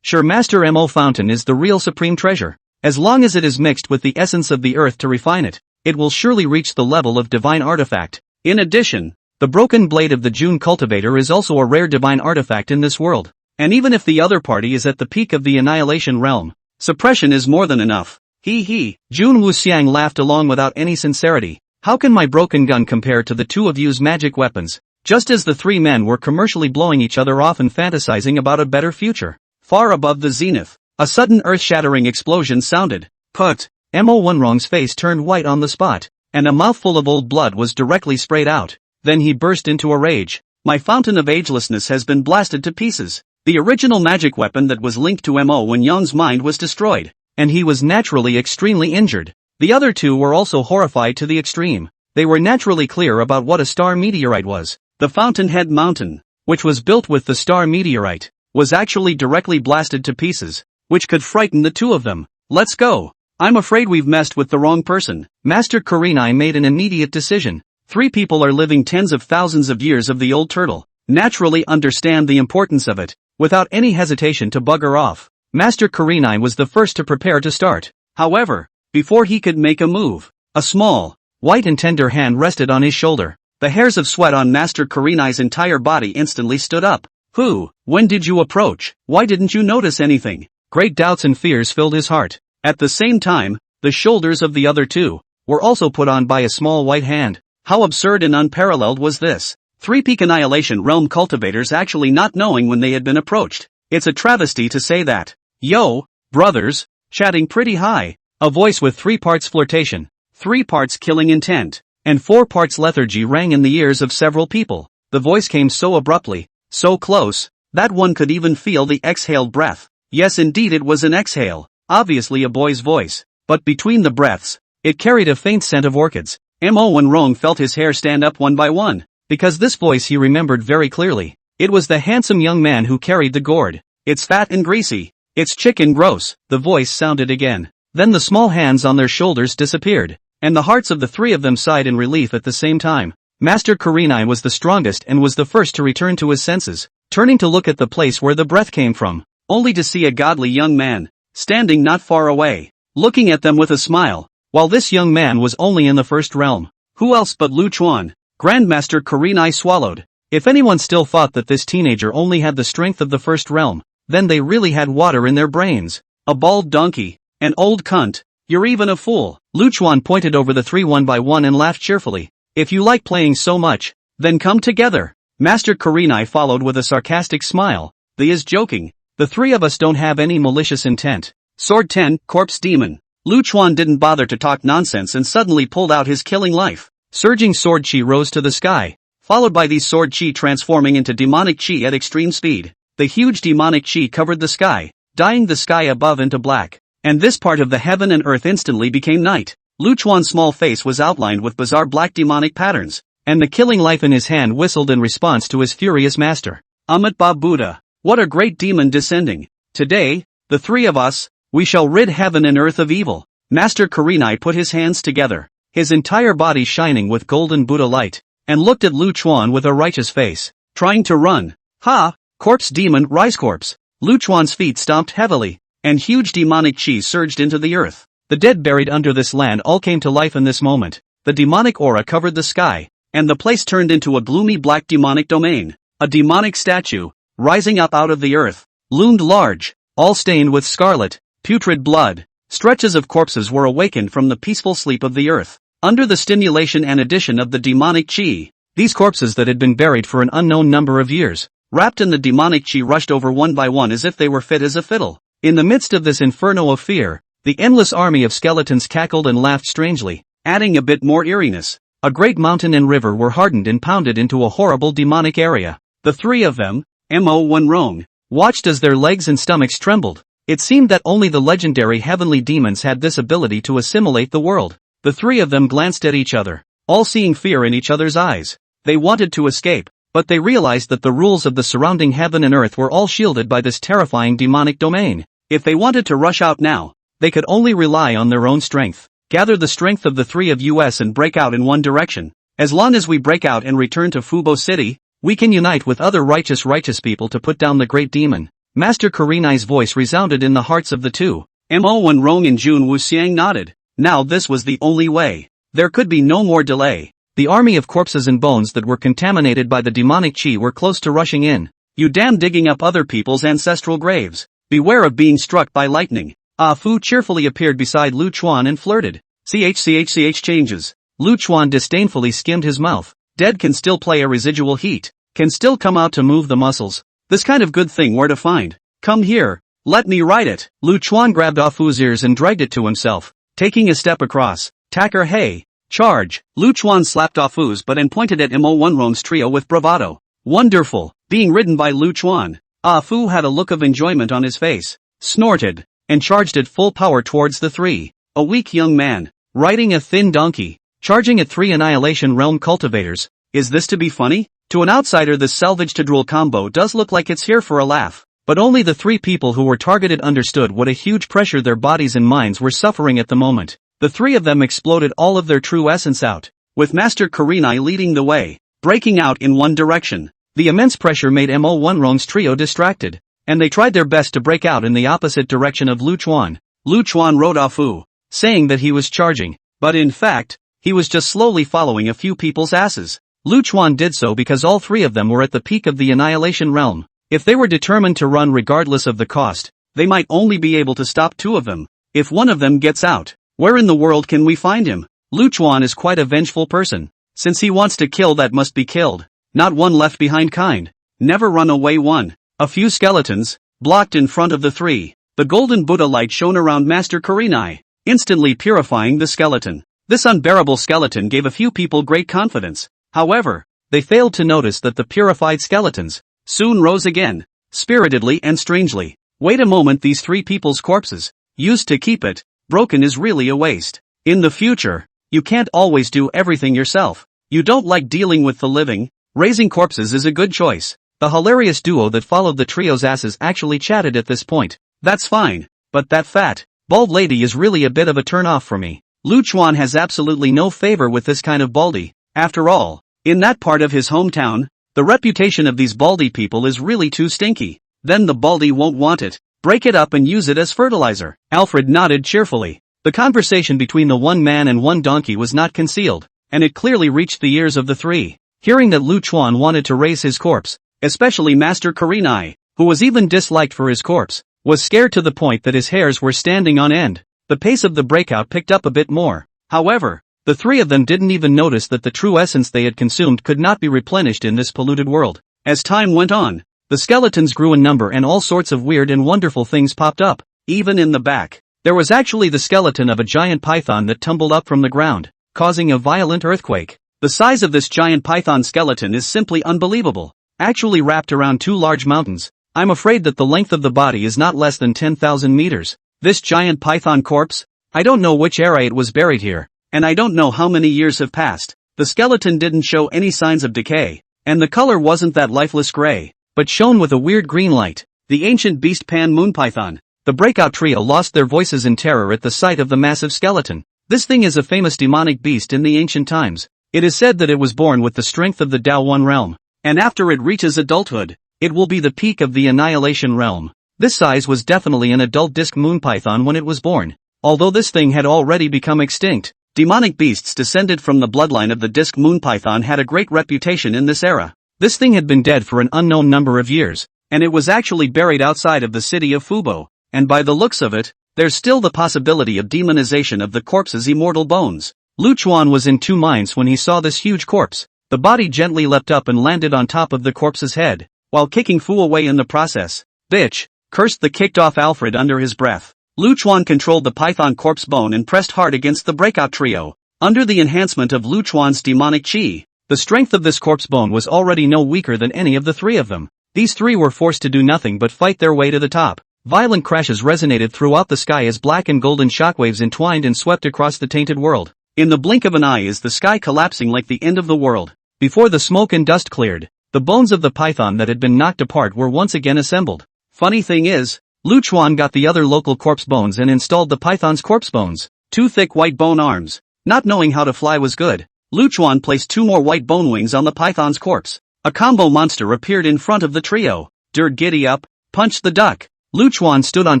Sure, Master Mo fountain is the real supreme treasure. As long as it is mixed with the essence of the earth to refine it, it will surely reach the level of divine artifact. In addition, the broken blade of the Jun cultivator is also a rare divine artifact in this world. And even if the other party is at the peak of the annihilation realm, suppression is more than enough. Jun Wuxiang laughed along without any sincerity. How can my broken gun compare to the two of you's magic weapons? Just as the three men were commercially blowing each other off and fantasizing about a better future. Far above the zenith, a sudden earth-shattering explosion sounded. Put. Mo Wonrong's face turned white on the spot, and a mouthful of old blood was directly sprayed out. Then he burst into a rage. My fountain of agelessness has been blasted to pieces. The original magic weapon that was linked to Mo Wonrong's mind was destroyed, and he was naturally extremely injured. The other two were also horrified to the extreme. They were naturally clear about what a star meteorite was. The Fountainhead Mountain, which was built with the star meteorite, was actually directly blasted to pieces, which could frighten the two of them. Let's go. I'm afraid we've messed with the wrong person. Master Kurenai made an immediate decision. 3 people are living tens of thousands of years of the old turtle, naturally understand the importance of it. Without any hesitation to bugger off, Master Kurenai was the first to prepare to start. However, before he could make a move, a small, white and tender hand rested on his shoulder. The hairs of sweat on Master Kurenai's entire body instantly stood up. Who? When did you approach? Why didn't you notice anything? Great doubts and fears filled his heart. At the same time, the shoulders of the other two were also put on by a small white hand. How absurd and unparalleled was this? 3-peak Annihilation Realm cultivators actually not knowing when they had been approached. It's a travesty to say that. Yo, brothers, chatting pretty high. A voice with 3 parts flirtation, 3 parts killing intent, and 4 parts lethargy rang in the ears of several people. The voice came so abruptly, so close, that one could even feel the exhaled breath. Yes, indeed it was an exhale, obviously a boy's voice, but between the breaths, it carried a faint scent of orchids. Mo Wonrong felt his hair stand up one by one, because this voice he remembered very clearly. It was the handsome young man who carried the gourd. It's fat and greasy. It's chicken gross. The voice sounded again. Then the small hands on their shoulders disappeared, and the hearts of the 3 of them sighed in relief at the same time. Master Kurenai was the strongest and was the first to return to his senses, turning to look at the place where the breath came from, only to see a godly young man, standing not far away, looking at them with a smile, while this young man was only in the first realm. Who else but Lu Chuan? Grandmaster Kurenai swallowed. If anyone still thought that this teenager only had the strength of the first realm, then they really had water in their brains. A bald donkey. An old cunt. You're even a fool. Lu Chuan pointed over the 3 one by one and laughed cheerfully. If you like playing so much, then come together. Master Kurenai followed with a sarcastic smile. He is joking. The 3 of us don't have any malicious intent. Sword 10, Corpse Demon. Lu Chuan didn't bother to talk nonsense and suddenly pulled out his killing life. Surging sword chi rose to the sky, followed by these sword chi transforming into demonic chi at extreme speed. The huge demonic chi covered the sky, dyeing the sky above into black. And this part of the heaven and earth instantly became night. Lu Chuan's small face was outlined with bizarre black demonic patterns, and the killing life in his hand whistled in response to his furious master. Amat Ba Buddha, what a great demon descending. Today, the 3 of us, we shall rid heaven and earth of evil. Master Kurenai put his hands together, his entire body shining with golden Buddha light, and looked at Lu Chuan with a righteous face, trying to run. Ha! Corpse demon, rise corpse. Lu Chuan's feet stomped heavily, and huge demonic chi surged into the earth. The dead buried under this land all came to life in this moment. The demonic aura covered the sky, and the place turned into a gloomy black demonic domain. A demonic statue, rising up out of the earth, loomed large, all stained with scarlet, putrid blood. Stretches of corpses were awakened from the peaceful sleep of the earth, under the stimulation and addition of the demonic chi. These corpses that had been buried for an unknown number of years, wrapped in the demonic chi, rushed over one by one as if they were fit as a fiddle. In the midst of this inferno of fear, the endless army of skeletons cackled and laughed strangely, adding a bit more eeriness. A great mountain and river were hardened and pounded into a horrible demonic area. The 3 of them, Mo Wonrong, watched as their legs and stomachs trembled. It seemed that only the legendary heavenly demons had this ability to assimilate the world. The 3 of them glanced at each other, all seeing fear in each other's eyes. They wanted to escape, but they realized that the rules of the surrounding heaven and earth were all shielded by this terrifying demonic domain. If they wanted to rush out now, they could only rely on their own strength. Gather the strength of the 3 of us and break out in one direction. As long as we break out and return to Fubo City, we can unite with other righteous people to put down the great demon. Master Kurenai's voice resounded in the hearts of the 2. Mo Wonrong and Jun Wuxiang nodded. Now this was the only way. There could be no more delay. The army of corpses and bones that were contaminated by the demonic chi were close to rushing in. You damn digging up other people's ancestral graves. Beware of being struck by lightning. Ah Fu cheerfully appeared beside Lu Chuan and flirted. CHCHCH changes. Lu Chuan disdainfully skimmed his mouth. Dead can still play a residual heat. Can still come out to move the muscles. This kind of good thing where to find? Come here. Let me ride it. Lu Chuan grabbed Ah Fu's ears and dragged it to himself. Taking a step across. Tacker hey. Charge. Lu Chuan slapped Ah Fu's butt and pointed at Mo Wunrong's trio with bravado. Wonderful. Being ridden by Lu Chuan. Ah Fu had a look of enjoyment on his face. Snorted. And charged at full power towards the three. A weak young man. Riding a thin donkey. Charging at 3 Annihilation Realm cultivators. Is this to be funny? To an outsider this salvage to drool combo does look like it's here for a laugh. But only the 3 people who were targeted understood what a huge pressure their bodies and minds were suffering at the moment. The 3 of them exploded all of their true essence out. With Master Kurenai leading the way. Breaking out in one direction. The immense pressure made Mo Wunrong's trio distracted. And they tried their best to break out in the opposite direction of Lu Chuan. Lu Chuan rode Ah Fu, saying that he was charging. But in fact, he was just slowly following a few people's asses. Lu Chuan did so because all 3 of them were at the peak of the Annihilation Realm. If they were determined to run regardless of the cost, they might only be able to stop 2 of them. If one of them gets out, where in the world can we find him? Lu Chuan is quite a vengeful person. Since he wants to kill that must be killed. Not one left behind kind. Never run away one. A few skeletons, blocked in front of the 3. The golden Buddha light shone around Master Kurenai, instantly purifying the skeleton. This unbearable skeleton gave a few people great confidence. However, they failed to notice that the purified skeletons soon rose again, spiritedly and strangely. Wait a moment, these 3 people's corpses, used to keep it, broken is really a waste. In the future, you can't always do everything yourself. You don't like dealing with the living, raising corpses is a good choice. The hilarious duo that followed the trio's asses actually chatted at this point. That's fine, but that fat, bald lady is really a bit of a turn-off for me. Lu Chuan has absolutely no favor with this kind of baldy. After all, in that part of his hometown, the reputation of these baldy people is really too stinky. Then the baldy won't want it. Break it up and use it as fertilizer. Alfred nodded cheerfully. The conversation between the 1 man and 1 donkey was not concealed, and it clearly reached the ears of the 3. Hearing that Lu Chuan wanted to raise his corpse, especially Master Kurenai, who was even disliked for his corpse, was scared to the point that his hairs were standing on end. The pace of the breakout picked up a bit more. However, the 3 of them didn't even notice that the true essence they had consumed could not be replenished in this polluted world. As time went on, the skeletons grew in number and all sorts of weird and wonderful things popped up. Even in the back, there was actually the skeleton of a giant python that tumbled up from the ground, causing a violent earthquake. The size of this giant python skeleton is simply unbelievable. Actually wrapped around 2 large mountains. I'm afraid that the length of the body is not less than 10,000 meters. This giant python corpse? I don't know which era it was buried here, and I don't know how many years have passed. The skeleton didn't show any signs of decay, and the color wasn't that lifeless gray, but shone with a weird green light. The ancient beast Pan Moon Python. The breakout trio lost their voices in terror at the sight of the massive skeleton. This thing is a famous demonic beast in the ancient times. It is said that it was born with the strength of the Dao One realm, and after it reaches adulthood, it will be the peak of the Annihilation realm. This size was definitely an adult disc moon python when it was born. Although this thing had already become extinct, demonic beasts descended from the bloodline of the disc moon python had a great reputation in this era. This thing had been dead for an unknown number of years, and it was actually buried outside of the city of Fubo, and by the looks of it, there's still the possibility of demonization of the corpse's immortal bones. Lu Chuan was in 2 minds when he saw this huge corpse. The body gently leapt up and landed on top of the corpse's head, while kicking Fu away in the process. Bitch! Cursed the kicked-off Alfred under his breath. Lu Chuan controlled the python corpse bone and pressed hard against the breakout trio. Under the enhancement of Lu Chuan's demonic chi, the strength of this corpse bone was already no weaker than any of the 3 of them. These 3 were forced to do nothing but fight their way to the top. Violent crashes resonated throughout the sky as black and golden shockwaves entwined and swept across the tainted world. In the blink of an eye is the sky collapsing like the end of the world. Before the smoke and dust cleared, the bones of the python that had been knocked apart were once again assembled. Funny thing is, Lu Chuan got the other local corpse bones and installed the python's corpse bones. 2 thick white bone arms. Not knowing how to fly was good. Lu Chuan placed 2 more white bone wings on the python's corpse. A combo monster appeared in front of the trio. Giddy up, punch the duck. Lu Chuan stood on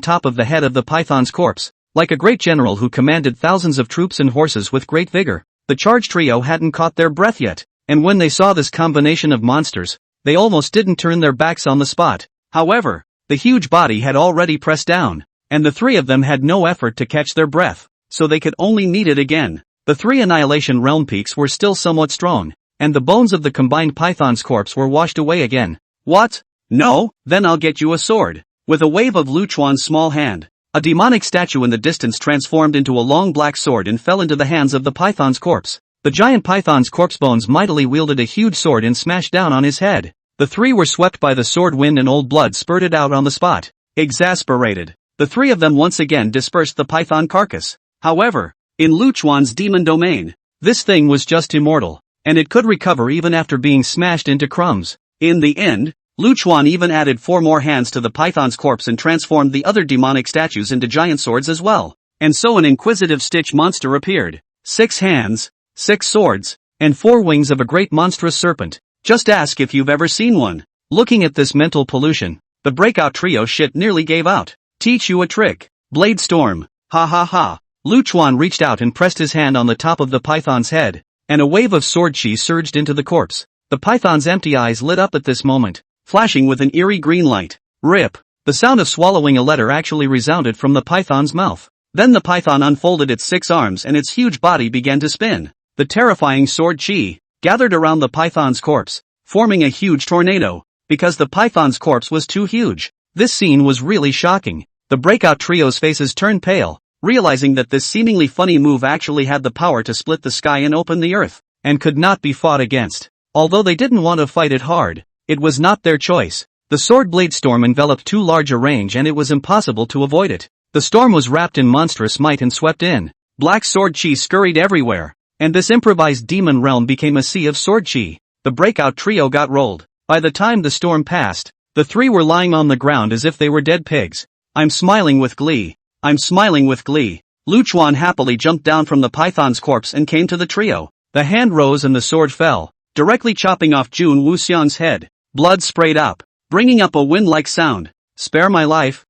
top of the head of the python's corpse, like a great general who commanded thousands of troops and horses with great vigor. The charge trio hadn't caught their breath yet, and when they saw this combination of monsters, they almost didn't turn their backs on the spot. However, the huge body had already pressed down, and the 3 of them had no effort to catch their breath, so they could only meet it again. The 3 Annihilation Realm peaks were still somewhat strong, and the bones of the combined python's corpse were washed away again. What? No, then I'll get you a sword. With a wave of Lu Chuan's small hand, a demonic statue in the distance transformed into a long black sword and fell into the hands of the python's corpse. The giant python's corpse bones mightily wielded a huge sword and smashed down on his head. The 3 were swept by the sword wind and old blood spurted out on the spot. Exasperated, the 3 of them once again dispersed the python carcass. However, in Lu Chuan's demon domain, this thing was just immortal, and it could recover even after being smashed into crumbs. In the end, Lu Chuan even added 4 more hands to the python's corpse and transformed the other demonic statues into giant swords as well. And so an inquisitive Stitch monster appeared. 6 hands, 6 swords, and 4 wings of a great monstrous serpent. Just ask if you've ever seen one. Looking at this mental pollution, the breakout trio shit nearly gave out. Teach you a trick. Blade Storm. Ha ha ha. Lu Chuan reached out and pressed his hand on the top of the python's head, and a wave of sword chi surged into the corpse. The python's empty eyes lit up at this moment, flashing with an eerie green light. Rip. The sound of swallowing a letter actually resounded from the python's mouth. Then the python unfolded its 6 arms and its huge body began to spin. The terrifying sword chi gathered around the python's corpse, forming a huge tornado, because the python's corpse was too huge. This scene was really shocking. The breakout trio's faces turned pale, realizing that this seemingly funny move actually had the power to split the sky and open the earth, and could not be fought against. Although they didn't want to fight it hard, it was not their choice. The sword blade storm enveloped too large a range and it was impossible to avoid it. The storm was wrapped in monstrous might and swept in. Black sword chi scurried everywhere, and this improvised demon realm became a sea of sword chi. The breakout trio got rolled. By the time the storm passed, the 3 were lying on the ground as if they were dead pigs. I'm smiling with glee. I'm smiling with glee. Lu Chuan happily jumped down from the python's corpse and came to the trio. The hand rose and the sword fell, directly chopping off Jun Wuxiang's head. Blood sprayed up, bringing up a wind-like sound. Spare my life,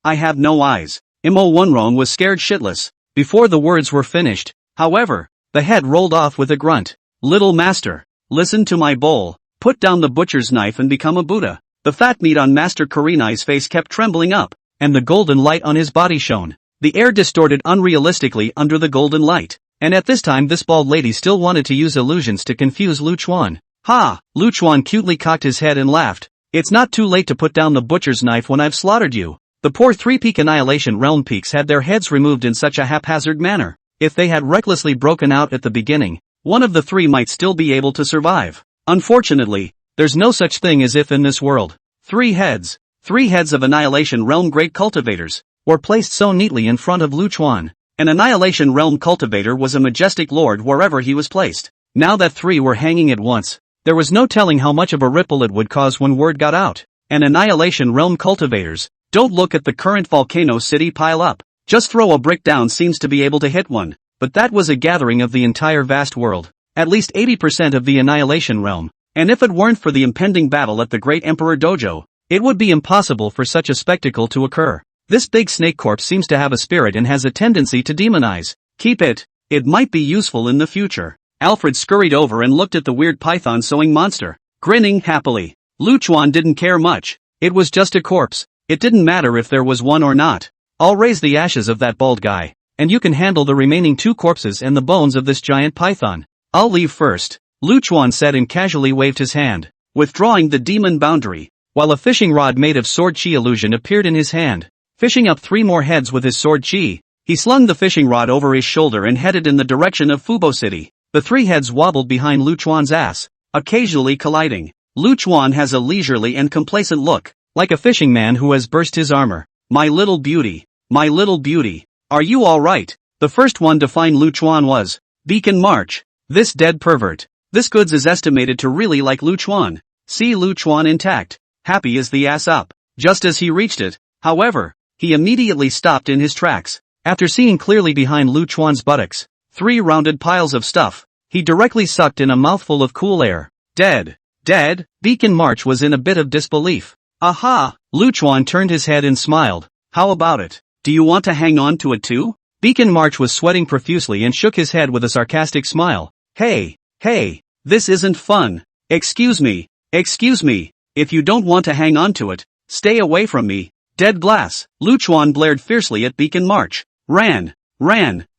I have no eyes. Imo Wunrong was scared shitless. Before the words were finished, however, the head rolled off with a grunt. Little master, listen to my bowl. Put down the butcher's knife and become a Buddha. The fat meat on Master Kurenai's face kept trembling up, and the golden light on his body shone. The air distorted unrealistically under the golden light, and at this time this bald lady still wanted to use illusions to confuse Lu Chuan. Ha! Lu Chuan cutely cocked his head and laughed. It's not too late to put down the butcher's knife when I've slaughtered you. The poor 3-peak Annihilation Realm peaks had their heads removed in such a haphazard manner. If they had recklessly broken out at the beginning, one of the 3 might still be able to survive. Unfortunately, there's no such thing as if in this world. 3 heads of Annihilation Realm great cultivators, were placed so neatly in front of Lu Chuan. An Annihilation Realm cultivator was a majestic lord wherever he was placed. Now that 3 were hanging at once, there was no telling how much of a ripple it would cause when word got out. And Annihilation Realm cultivators, don't look at the current volcano city pile up. Just throw a brick down seems to be able to hit one. But that was a gathering of the entire vast world. At least 80% of the Annihilation Realm. And if it weren't for the impending battle at the Great Emperor Dojo, it would be impossible for such a spectacle to occur. This big snake corpse seems to have a spirit and has a tendency to demonize. Keep it. It might be useful in the future. Alfred scurried over and looked at the weird python sewing monster, grinning happily. Lu Chuan didn't care much. It was just a corpse. It didn't matter if there was one or not. I'll raise the ashes of that bald guy, and you can handle the remaining 2 corpses and the bones of this giant python. I'll leave first, Lu Chuan said and casually waved his hand, withdrawing the demon boundary, while a fishing rod made of sword chi illusion appeared in his hand. Fishing up 3 more heads with his sword chi, he slung the fishing rod over his shoulder and headed in the direction of Fubo City. The 3 heads wobbled behind Lu Chuan's ass, occasionally colliding. Lu Chuan has a leisurely and complacent look, like a fishing man who has burst his armor. My little beauty, are you alright? The first one to find Lu Chuan was Beacon March. This dead pervert. This goods is estimated to really like Lu Chuan. See Lu Chuan intact, happy as the ass up. Just as he reached it, however, he immediately stopped in his tracks. After seeing clearly behind Lu Chuan's buttocks, 3 rounded piles of stuff, he directly sucked in a mouthful of cool air. Dead. Beacon March was in a bit of disbelief. Aha! Lu Chuan turned his head and smiled. How about it? Do you want to hang on to it too? Beacon March was sweating profusely and shook his head with a sarcastic smile. Hey, this isn't fun. Excuse me, if you don't want to hang on to it, stay away from me. Dead glass. Lu Chuan blared fiercely at Beacon March. Ran.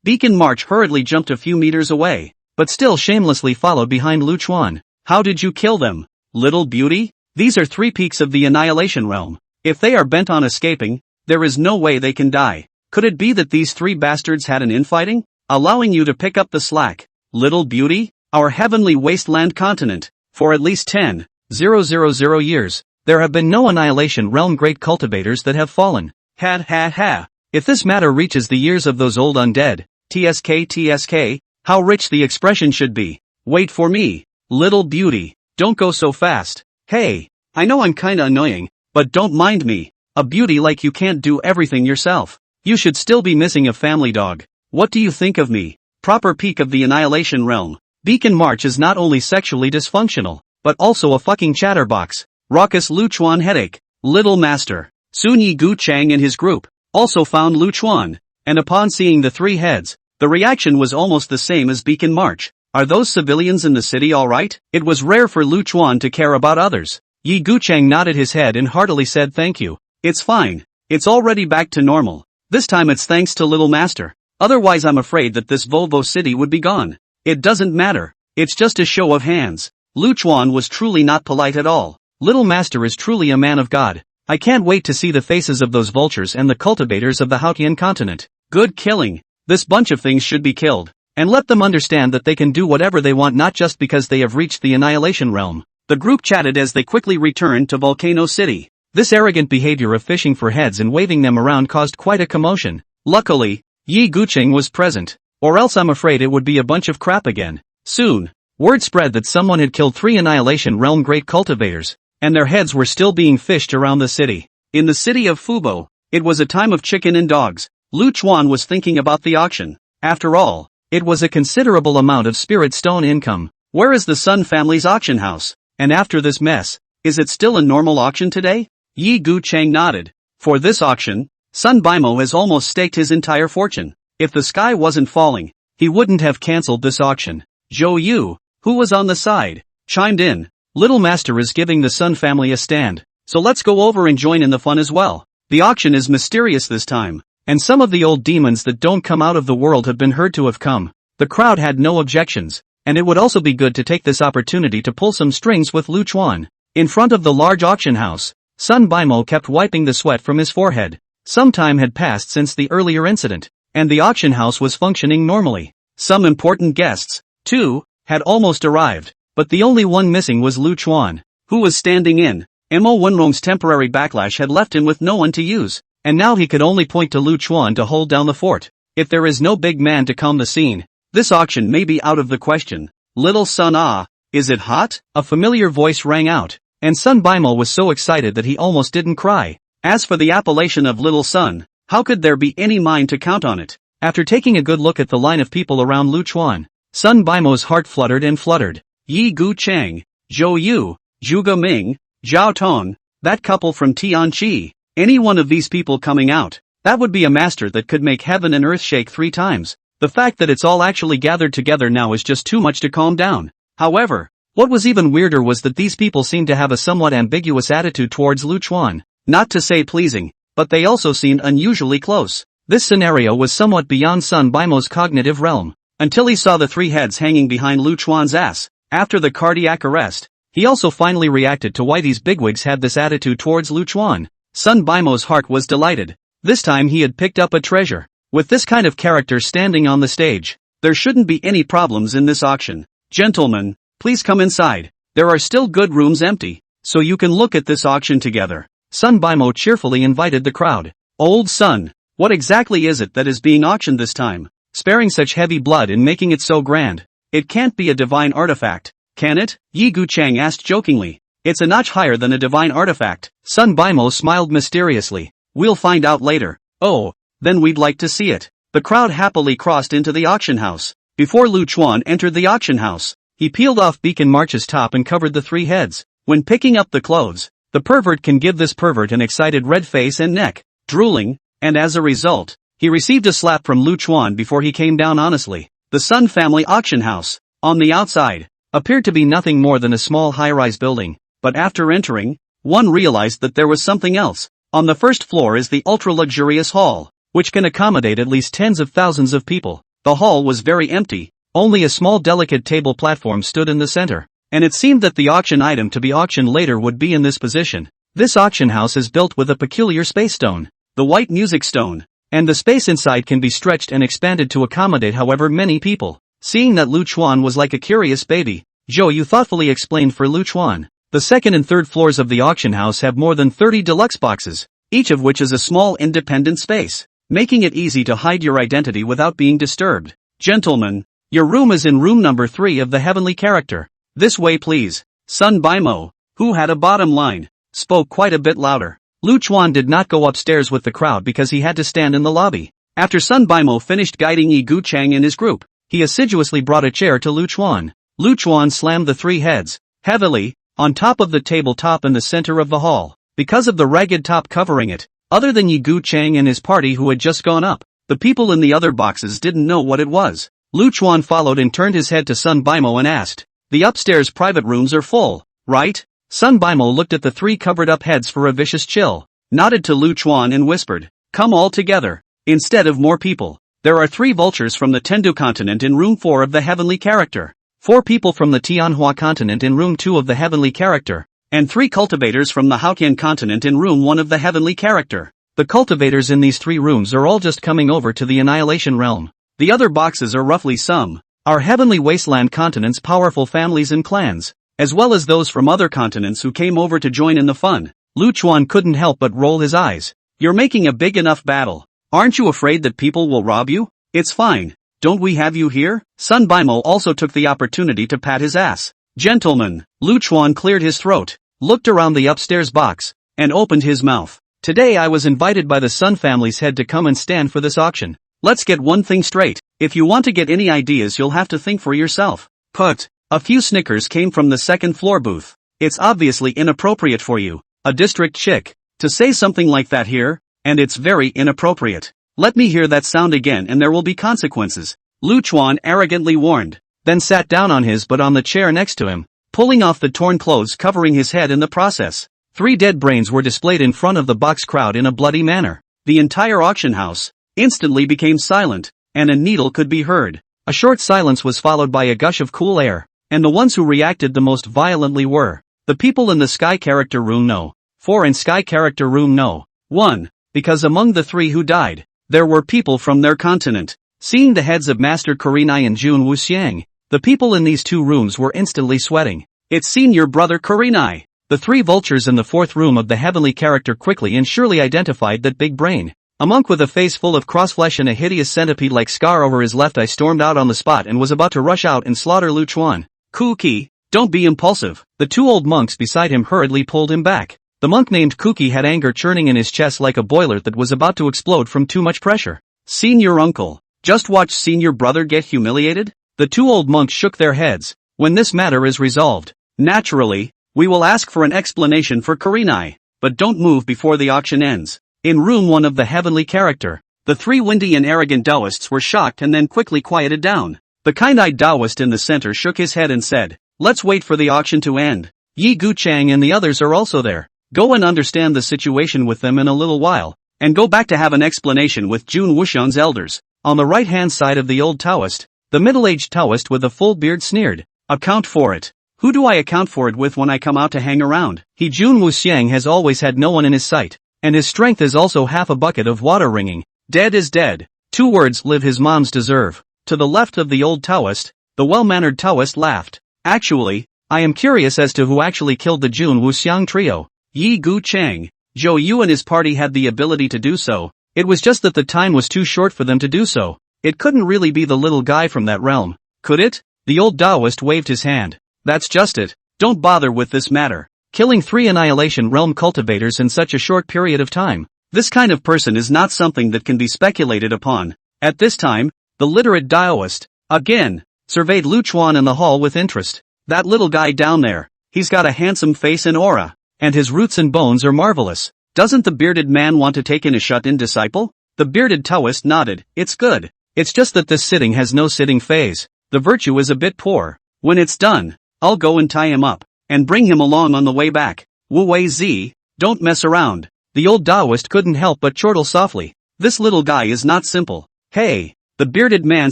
Beacon March hurriedly jumped a few meters away, but still shamelessly followed behind Lu Chuan. How did you kill them, little beauty? These are 3 peaks of the Annihilation Realm. If they are bent on escaping, there is no way they can die. Could it be that these 3 bastards had an infighting? Allowing you to pick up the slack, little beauty? Our heavenly wasteland continent, for at least 10,000 years, there have been no Annihilation Realm great cultivators that have fallen. Ha ha ha. If this matter reaches the ears of those old undead, TSK, how rich the expression should be. Wait for me, little beauty, don't go so fast. Hey, I know I'm kinda annoying, but don't mind me. A beauty like you can't do everything yourself. You should still be missing a family dog. What do you think of me? Proper peak of the Annihilation Realm. Beacon March is not only sexually dysfunctional, but also a fucking chatterbox. Raucous Lu Chuan headache. Little Master, Sun Yi Gu Chang and his group, also found Lu Chuan, and upon seeing the 3 heads, the reaction was almost the same as Beacon March. Are those civilians in the city alright? It was rare for Lu Chuan to care about others. Yi Gu Chang nodded his head and heartily said thank you. It's fine. It's already back to normal. This time it's thanks to Little Master. Otherwise I'm afraid that this Volvo city would be gone. It doesn't matter. It's just a show of hands. Lu Chuan was truly not polite at all. Little Master is truly a man of God. I can't wait to see the faces of those vultures and the cultivators of the Hautian continent. Good killing. This bunch of things should be killed. And let them understand that they can do whatever they want not just because they have reached the Annihilation Realm. The group chatted as they quickly returned to Volcano City. This arrogant behavior of fishing for heads and waving them around caused quite a commotion. Luckily, Yi Guqing was present, or else I'm afraid it would be a bunch of crap again. Soon, word spread that someone had killed 3 Annihilation Realm great cultivators, and their heads were still being fished around the city. In the city of Fubo, it was a time of chicken and dogs. Lu Chuan was thinking about the auction. After all, it was a considerable amount of spirit stone income. Where is the Sun family's auction house? And after this mess, is it still a normal auction today? Yi Gu Chang nodded. For this auction, Sun Bimo has almost staked his entire fortune. If the sky wasn't falling, he wouldn't have cancelled this auction. Zhou Yu, who was on the side, chimed in. Little Master is giving the Sun family a stand, so let's go over and join in the fun as well. The auction is mysterious this time, and some of the old demons that don't come out of the world have been heard to have come. The crowd had no objections, and it would also be good to take this opportunity to pull some strings with Lu Chuan. In front of the large auction house, Sun Bimo kept wiping the sweat from his forehead. Some time had passed since the earlier incident, and the auction house was functioning normally. Some important guests, too, had almost arrived, but the only one missing was Lu Chuan, who was standing in. Mo Wenrong's temporary backlash had left him with no one to use, and now he could only point to Lu Chuan to hold down the fort. If there is no big man to calm the scene, this auction may be out of the question. Little Sun is it hot? A familiar voice rang out, and Sun Bimo was so excited that he almost didn't cry. As for the appellation of Little Sun, how could there be any mind to count on it? After taking a good look at the line of people around Lu Chuan, Sun Bimo's heart fluttered and fluttered. Yi Gu Chang, Zhou Yu, Zhuge Ming, Zhao Tong, that couple from Tianqi, any one of these people coming out, that would be a master that could make heaven and earth shake 3 times. The fact that it's all actually gathered together now is just too much to calm down. However, what was even weirder was that these people seemed to have a somewhat ambiguous attitude towards Lu Chuan. Not to say pleasing, but they also seemed unusually close. This scenario was somewhat beyond Sun Bimo's cognitive realm, until he saw the 3 heads hanging behind Lu Chuan's ass. After the cardiac arrest, he also finally reacted to why these bigwigs had this attitude towards Lu Chuan. Sun Bimo's heart was delighted. This time he had picked up a treasure. With this kind of character standing on the stage, there shouldn't be any problems in this auction. Gentlemen, please come inside. There are still good rooms empty, so you can look at this auction together. Sun Bimo cheerfully invited the crowd. Old Sun, what exactly is it that is being auctioned this time? Sparing such heavy blood and making it so grand. It can't be a divine artifact, can it? Yi Gu Chang asked jokingly. It's a notch higher than a divine artifact. Sun Bimo smiled mysteriously. We'll find out later. Oh, then we'd like to see it. The crowd happily crossed into the auction house. Before Lu Chuan entered the auction house, he peeled off Beacon March's top and covered the 3 heads. When picking up the clothes, the pervert can give this pervert an excited red face and neck, drooling, and as a result, he received a slap from Lu Chuan before he came down honestly. The Sun family auction house, on the outside, appeared to be nothing more than a small high-rise building, but after entering, one realized that there was something else. On the first floor is the ultra-luxurious hall, which can accommodate at least tens of thousands of people. The hall was very empty. Only a small delicate table platform stood in the center. And it seemed that the auction item to be auctioned later would be in this position. This auction house is built with a peculiar space stone, the white music stone, and the space inside can be stretched and expanded to accommodate however many people. Seeing that Lu Chuan was like a curious baby, Zhou Yu thoughtfully explained for Lu Chuan. The second and third floors of the auction house have more than 30 deluxe boxes, each of which is a small independent space, making it easy to hide your identity without being disturbed. Gentlemen, your room is in room number 3 of the heavenly character. This way please. Sun Baimo, who had a bottom line, spoke quite a bit louder. Lu Chuan did not go upstairs with the crowd because he had to stand in the lobby. After Sun Baimo finished guiding Yi Gu Chang and his group, he assiduously brought a chair to Lu Chuan. Lu Chuan slammed the 3 heads, heavily, on top of the tabletop in the center of the hall. Because of the ragged top covering it, other than Yi Gu Chang and his party who had just gone up, the people in the other boxes didn't know what it was. Lu Chuan followed and turned his head to Sun Baimo and asked, "The upstairs private rooms are full, right?" Sun Baimo looked at the 3 covered-up heads for a vicious chill, nodded to Lu Chuan and whispered, "Come all together. Instead of more people, there are 3 vultures from the Tendu continent in room 4 of the heavenly character, 4 people from the Tianhua continent in room 2 of the heavenly character, and 3 cultivators from the Haotian continent in room 1 of the heavenly character." The cultivators in these 3 rooms are all just coming over to the Annihilation Realm. The other boxes are roughly some our heavenly wasteland continent's powerful families and clans, as well as those from other continents who came over to join in the fun. Lu Chuan couldn't help but roll his eyes. "You're making a big enough battle. Aren't you afraid that people will rob you? It's fine. Don't we have you here?" Sun Baimo also took the opportunity to pat his ass. "Gentlemen," Lu Chuan cleared his throat, looked around the upstairs box, and opened his mouth. "Today I was invited by the Sun family's head to come and stand for this auction. Let's get one thing straight. If you want to get any ideas you'll have to think for yourself. Put." A few snickers came from the second floor booth. "It's obviously inappropriate for you, a district chick, to say something like that here, and it's very inappropriate. Let me hear that sound again and there will be consequences," Lu Chuan arrogantly warned, then sat down on his butt on the chair next to him, pulling off the torn clothes covering his head in the process. 3 dead brains were displayed in front of the box crowd in a bloody manner. The entire auction house instantly became silent, and a needle could be heard. A short silence was followed by a gush of cool air, and the ones who reacted the most violently were the people in the Sky Character Room No. 4 and Sky Character Room No. 1, because among the 3 who died, there were people from their continent. Seeing the heads of Master Kurenai and Jun Wuxiang, the people in these 2 rooms were instantly sweating. "It's seen your brother Kurenai." The 3 vultures in the 4th room of the heavenly character quickly and surely identified that big brain. A monk with a face full of crossflesh and a hideous centipede-like scar over his left eye stormed out on the spot and was about to rush out and slaughter Lu Chuan. "Kuki, don't be impulsive." The 2 old monks beside him hurriedly pulled him back. The monk named Kuki had anger churning in his chest like a boiler that was about to explode from too much pressure. "Seen your uncle. Just watch seen your brother get humiliated?" The 2 old monks shook their heads. "When this matter is resolved, naturally, we will ask for an explanation for Kurenai, but don't move before the auction ends." In room 1 of the heavenly character, the 3 windy and arrogant Taoists were shocked and then quickly quieted down. The kind-eyed Taoist in the center shook his head and said, "Let's wait for the auction to end. Yi Gu Chang and the others are also there. Go and understand the situation with them in a little while, and go back to have an explanation with Jun Wuxiang's elders." On the right-hand side of the old Taoist, the middle-aged Taoist with a full beard sneered, "Account for it. Who do I account for it with when I come out to hang around?" Jun Wuxiang has always had no one in his sight, and his strength is also half a bucket of water wringing. Dead is dead. 2 words live his moms deserve. To the left of the old Taoist, the well-mannered Taoist laughed. "Actually, I am curious as to who actually killed the Jun Wuxiang trio." Yi Gu Chang. Zhou Yu and his party had the ability to do so. It was just that the time was too short for them to do so. It couldn't really be the little guy from that realm, could it? The old Taoist waved his hand. "That's just it. Don't bother with this matter. Killing 3 Annihilation Realm cultivators in such a short period of time. This kind of person is not something that can be speculated upon." At this time, the literate Taoist, again, surveyed Lu Chuan in the hall with interest. "That little guy down there, he's got a handsome face and aura. And his roots and bones are marvelous. Doesn't the bearded man want to take in a shut-in disciple?" The bearded Taoist nodded. "It's good. It's just that this sitting has no sitting phase. The virtue is a bit poor. When it's done, I'll go and tie him up, and bring him along on the way back. Wu Wei Zi, don't mess around." The old Taoist couldn't help but chortle softly. "This little guy is not simple." "Hey, The bearded man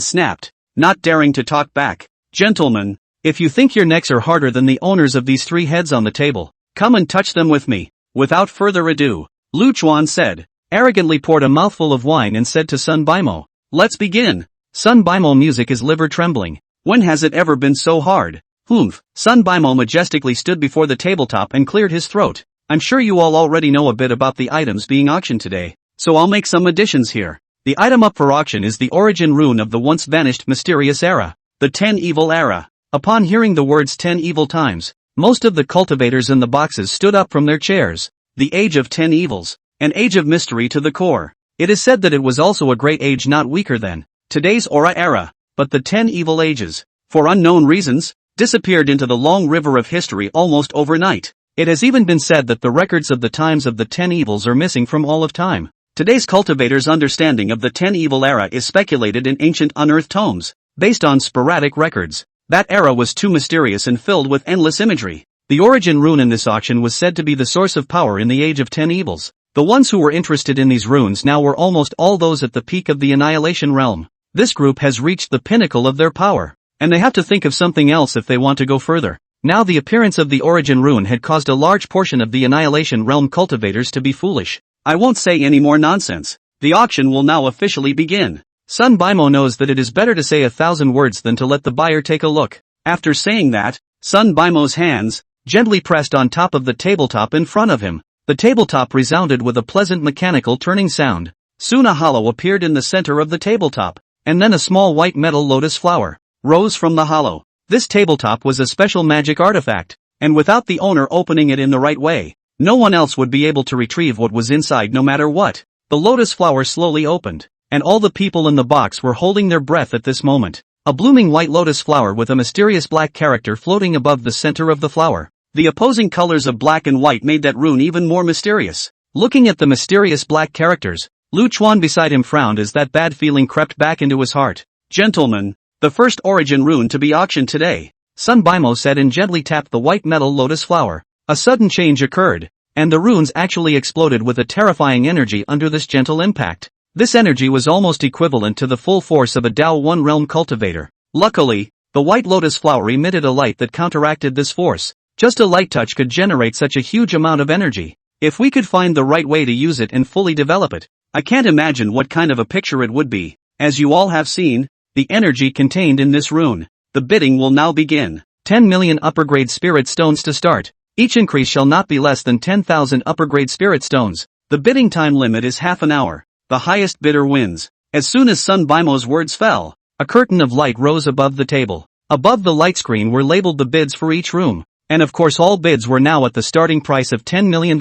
snapped, not daring to talk back. Gentlemen, if you think your necks are harder than the owners of these 3 heads on the table, come and touch them with me. Without further ado, Lu Chuan said, arrogantly poured a mouthful of wine and said to Sun Bimo, let's begin. Sun Bimo music is liver trembling. When has it ever been so hard? Humph. Sun Bimo majestically stood before the tabletop and cleared his throat. I'm sure you all already know a bit about the items being auctioned today, so I'll make some additions here. The item up for auction is the origin rune of the once vanished mysterious era, the 10 evil era. Upon hearing the words 10 evil times, most of the cultivators in the boxes stood up from their chairs. The age of 10 evils, an age of mystery to the core. It is said that it was also a great age not weaker than today's Aura era, but the 10 evil ages, for unknown reasons, disappeared into the long river of history almost overnight. It has even been said that the records of the times of the 10 evils are missing from all of time. Today's cultivators' understanding of the 10 evil era is speculated in ancient unearthed tomes, based on sporadic records. That era was too mysterious and filled with endless imagery. The origin rune in this auction was said to be the source of power in the age of 10 evils. The ones who were interested in these runes now were almost all those at the peak of the annihilation realm. This group has reached the pinnacle of their power, and they have to think of something else if they want to go further. Now the appearance of the origin rune had caused a large portion of the annihilation realm cultivators to be foolish. I won't say any more nonsense. The auction will now officially begin. Sun Bimo knows that it is better to say 1,000 words than to let the buyer take a look. After saying that, Sun Bimo's hands gently pressed on top of the tabletop in front of him. The tabletop resounded with a pleasant mechanical turning sound. Soon a hollow appeared in the center of the tabletop, and then a small white metal lotus flower rose from the hollow. This tabletop was a special magic artifact, and without the owner opening it in the right way, no one else would be able to retrieve what was inside no matter what. The lotus flower slowly opened, and all the people in the box were holding their breath at this moment. A blooming white lotus flower with a mysterious black character floating above the center of the flower. The opposing colors of black and white made that rune even more mysterious. Looking at the mysterious black characters, Lu Chuan beside him frowned as that bad feeling crept back into his heart. Gentlemen, the first origin rune to be auctioned today, Sun Bimo said and gently tapped the white metal lotus flower. A sudden change occurred, and the runes actually exploded with a terrifying energy under this gentle impact. This energy was almost equivalent to the full force of a Dao One realm cultivator. Luckily, the white lotus flower emitted a light that counteracted this force. Just a light touch could generate such a huge amount of energy. If we could find the right way to use it and fully develop it, I can't imagine what kind of a picture it would be. As you all have seen, the energy contained in this rune. The bidding will now begin. 10 million upper grade spirit stones to start. Each increase shall not be less than 10,000 upper grade spirit stones. The bidding time limit is half an hour. The highest bidder wins. As soon as Sun Bimo's words fell, a curtain of light rose above the table. Above the light screen were labeled the bids for each room. And of course all bids were now at the starting price of $10 million.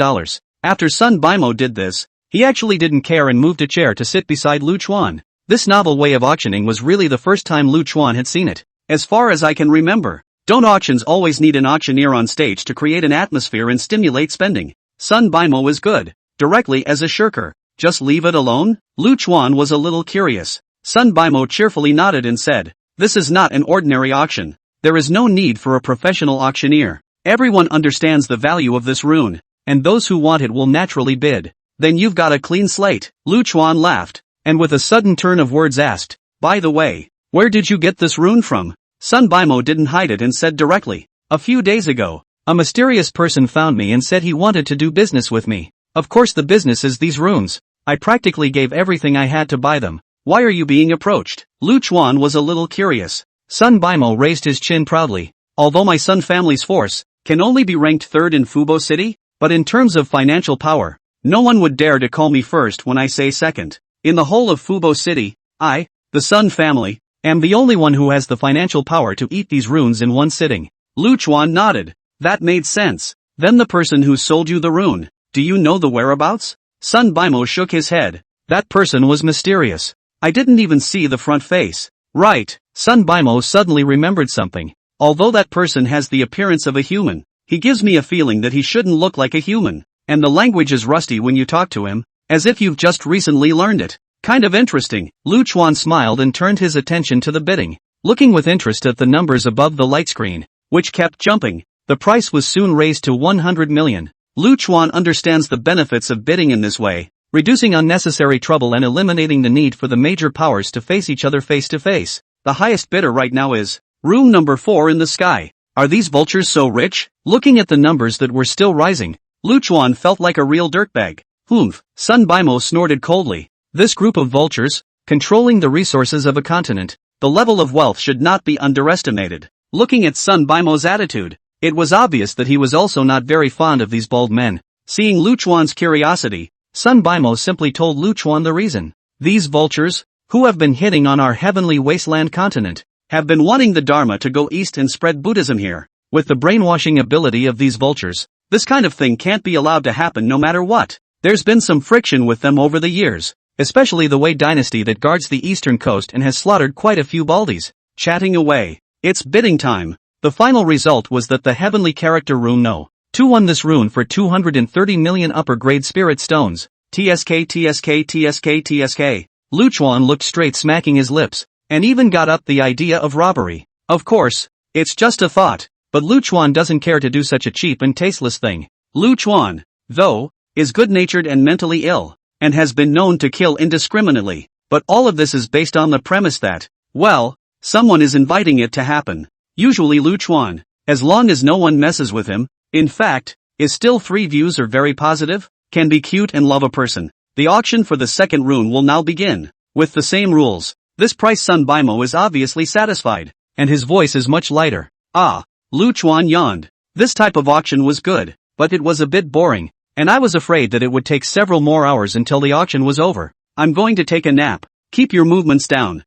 After Sun Bimo did this, he actually didn't care and moved a chair to sit beside Lu Chuan. This novel way of auctioning was really the first time Lu Chuan had seen it. As far as I can remember, don't auctions always need an auctioneer on stage to create an atmosphere and stimulate spending? Sun Bimo is good, directly as a shirker. Just leave it alone? Lu Chuan was a little curious. Sun Bimo cheerfully nodded and said, this is not an ordinary auction. There is no need for a professional auctioneer. Everyone understands the value of this rune, and those who want it will naturally bid. Then you've got a clean slate. Lu Chuan laughed, and with a sudden turn of words asked, by the way, where did you get this rune from? Sun Bimo didn't hide it and said directly, a few days ago, a mysterious person found me and said he wanted to do business with me. Of course the business is these runes. I practically gave everything I had to buy them. Why are you being approached? Lu Chuan was a little curious. Sun Bimo raised his chin proudly. Although my Sun family's force can only be ranked third in Fubo City, but in terms of financial power, no one would dare to call me first when I say second. In the whole of Fubo City, I, the Sun family, am the only one who has the financial power to eat these runes in one sitting. Lu Chuan nodded. That made sense. Then the person who sold you the rune, do you know the whereabouts? Sun Bimo shook his head. That person was mysterious. I didn't even see the front face. Right. Sun Bimo suddenly remembered something. Although that person has the appearance of a human, he gives me a feeling that he shouldn't look like a human. And the language is rusty when you talk to him, as if you've just recently learned it. Kind of interesting. Lu Chuan smiled and turned his attention to the bidding. Looking with interest at the numbers above the light screen, which kept jumping, the price was soon raised to 100 million. Lu Chuan understands the benefits of bidding in this way. reducing unnecessary trouble and eliminating the need for the major powers to face each other face to face. The highest bidder right now is room number 4 in the sky. Are these vultures so rich? Looking at the numbers that were still rising, Luchuan felt like a real dirtbag. Humph, Sun Bimo snorted coldly. This group of vultures, controlling the resources of a continent. The level of wealth should not be underestimated. Looking at Sun Bimo's attitude, it was obvious that he was also not very fond of these bald men. Seeing Luchuan's curiosity, Sun Bimo simply told Luchuan the reason. These vultures, who have been hitting on our heavenly wasteland continent, have been wanting the Dharma to go east and spread Buddhism here. With the brainwashing ability of these vultures, this kind of thing can't be allowed to happen no matter what. There's been some friction with them over the years, especially the Wei dynasty that guards the eastern coast and has slaughtered quite a few baldies. Chatting away, it's bidding time. The final result was that the heavenly character rune No. 2 won this rune for 230 million upper grade spirit stones. TSK TSK TSK TSK. Luchuan looked straight, smacking his lips, and even got up the idea of robbery. Of course, it's just a thought, but Luchuan doesn't care to do such a cheap and tasteless thing. Luchuan, though, is good-natured and mentally ill, and has been known to kill indiscriminately, but all of this is based on the premise that, well, someone is inviting it to happen. Usually Luchuan, as long as no one messes with him, in fact, is still 3 views are very positive, can be cute and love a person. The auction for the second rune will now begin. With the same rules, this price Sun Bimo is obviously satisfied, and his voice is much lighter. Ah, Luchuan yawned. This type of auction was good, but it was a bit boring, and I was afraid that it would take several more hours until the auction was over. I'm going to take a nap. Keep your movements down.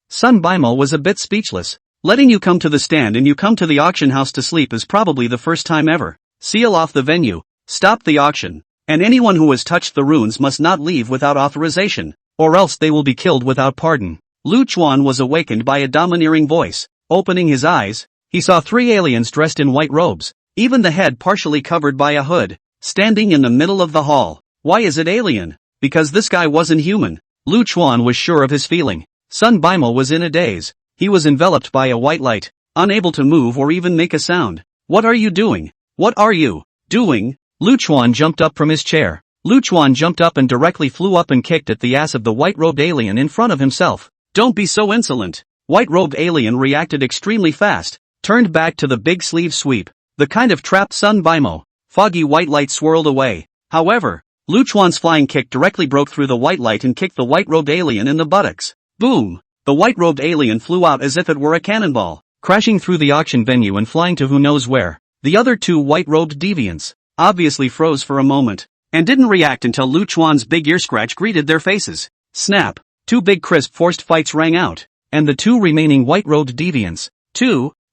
Sun Bimo was a bit speechless. Letting you come to the stand and you come to the auction house to sleep is probably the first time ever. Seal off the venue, stop the auction, and anyone who has touched the runes must not leave without authorization, or else they will be killed without pardon. Luchuan was awakened by a domineering voice. Opening his eyes, he saw 3 aliens dressed in white robes, even the head partially covered by a hood, standing in the middle of the hall. Why is it alien? Because this guy wasn't human. Luchuan was sure of his feeling. Sun Bimo was in a daze. He was enveloped by a white light, unable to move or even make a sound. What are you doing? What are you doing? Luchuan jumped up from his chair. Luchuan jumped up and directly flew up and kicked at the ass of the white-robed alien in front of himself. Don't be so insolent. White-robed alien reacted extremely fast, turned back to the big sleeve sweep, the kind of trapped Sun Bimo. Foggy white light swirled away. However, Luchuan's flying kick directly broke through the white light and kicked the white-robed alien in the buttocks. Boom! The white-robed alien flew out as if it were a cannonball, crashing through the auction venue and flying to who knows where. The other 2 white-robed deviants obviously froze for a moment, and didn't react until Luchuan's big ear scratch greeted their faces. Snap! 2 big crisp forced fights rang out, and the 2 remaining white-robed deviants,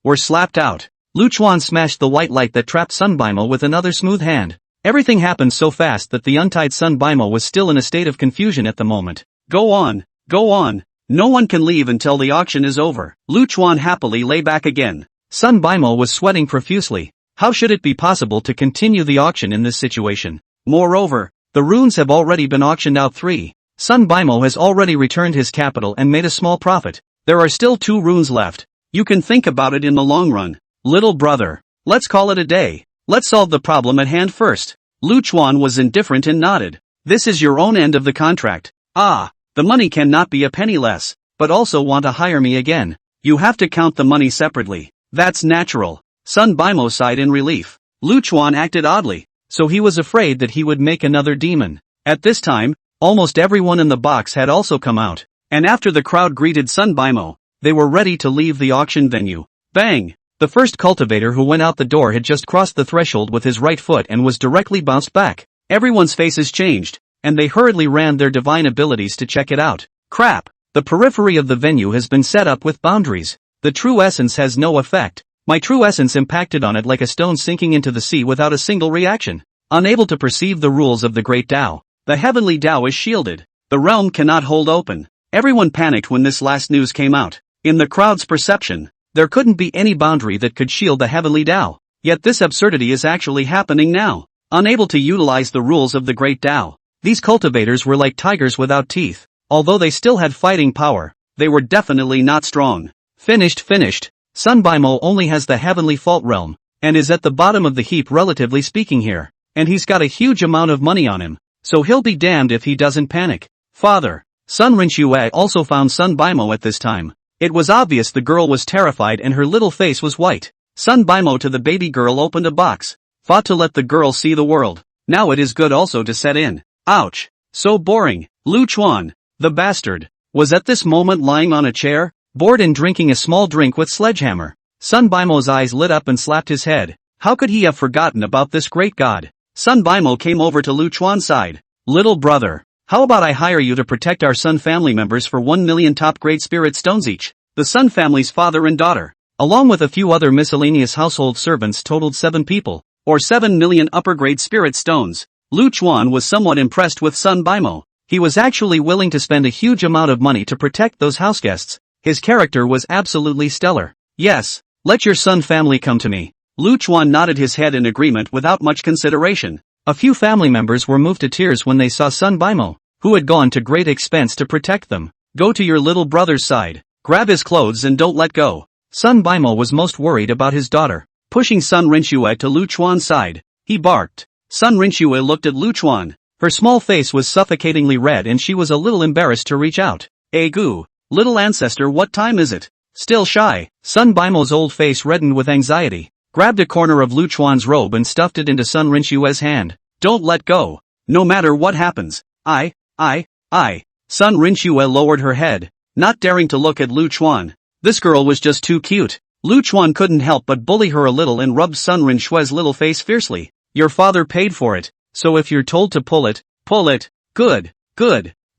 were slapped out. Luchuan smashed the white light that trapped Sun Bimo with another smooth hand. Everything happened so fast that the untied Sun Bimo was still in a state of confusion at the moment. Go on, go on. No one can leave until the auction is over. Luchuan happily lay back again. Sun Bimo was sweating profusely. How should it be possible to continue the auction in this situation? Moreover, the runes have already been auctioned out 3. Sun Bimo has already returned his capital and made a small profit. There are still 2 runes left. You can think about it in the long run. Little brother, let's call it a day. Let's solve the problem at hand first. Luchuan was indifferent and nodded. This is your own end of the contract. The money cannot be a penny less, but also want to hire me again. You have to count the money separately. That's natural. Sun Bimo sighed in relief. Luchuan acted oddly, so he was afraid that he would make another demon. At this time, almost everyone in the box had also come out, and after the crowd greeted Sun Bimo, they were ready to leave the auction venue. Bang! The first cultivator who went out the door had just crossed the threshold with his right foot and was directly bounced back. Everyone's faces changed, and they hurriedly ran their divine abilities to check it out. Crap! The periphery of the venue has been set up with boundaries. The true essence has no effect. My true essence impacted on it like a stone sinking into the sea without a single reaction. Unable to perceive the rules of the great Tao. The heavenly Tao is shielded. The realm cannot hold open. Everyone panicked when this last news came out. In the crowd's perception, there couldn't be any boundary that could shield the heavenly Tao. Yet this absurdity is actually happening now. Unable to utilize the rules of the great Tao, these cultivators were like tigers without teeth. Although they still had fighting power, they were definitely not strong. Finished. Sun Bimo only has the heavenly fault realm, and is at the bottom of the heap relatively speaking here. And he's got a huge amount of money on him, so he'll be damned if he doesn't panic. Father. Sun Rinxue also found Sun Baimo at this time. It was obvious the girl was terrified and her little face was white. Sun Baimo to the baby girl opened a box. Fought to let the girl see the world. Now it is good also to set in. Ouch. So boring. Lu Chuan, the bastard, was at this moment lying on a chair, bored and drinking a small drink with sledgehammer. Sun Baimo's eyes lit up and slapped his head. How could he have forgotten about this great god? Sun Baimo came over to Lu Chuan's side. Little brother, how about I hire you to protect our Sun family members for 1 million top-grade spirit stones each? The Sun family's father and daughter, along with a few other miscellaneous household servants, totaled 7 people, or 7 million upper-grade spirit stones. Lu Chuan was somewhat impressed with Sun Baimo. He was actually willing to spend a huge amount of money to protect those houseguests. His character was absolutely stellar. Yes, let your Sun family come to me. Lu Chuan nodded his head in agreement without much consideration. A few family members were moved to tears when they saw Sun Baimo, who had gone to great expense to protect them. Go to your little brother's side, grab his clothes and don't let go. Sun Baimo was most worried about his daughter. Pushing Sun Rinxue to Lu Chuan's side, he barked. Sun Rinxue looked at Lu Chuan. Her small face was suffocatingly red and she was a little embarrassed to reach out. Gu, little ancestor, what time is it? Still shy. Sun Baimo's old face reddened with anxiety. Grabbed a corner of Lu Chuan's robe and stuffed it into Sun Rinxue's hand. Don't let go. No matter what happens. I. Sun Rinxue lowered her head, not daring to look at Lu Chuan. This girl was just too cute. Lu Chuan couldn't help but bully her a little and rubbed Sun Rinxue's little face fiercely. Your father paid for it, so if you're told to pull it, pull it. Good.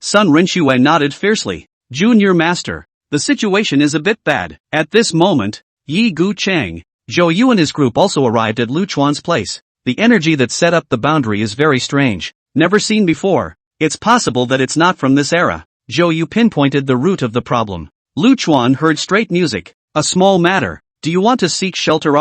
Sun Rinxue nodded fiercely. Junior master, the situation is a bit bad. At this moment, Yi Gu Chang, Zhou Yu and his group also arrived at Lu Chuan's place. The energy that set up the boundary is very strange. Never seen before. It's possible that it's not from this era. Zhou Yu pinpointed the root of the problem. Lu Chuan heard straight music. A small matter. Do you want to seek shelter?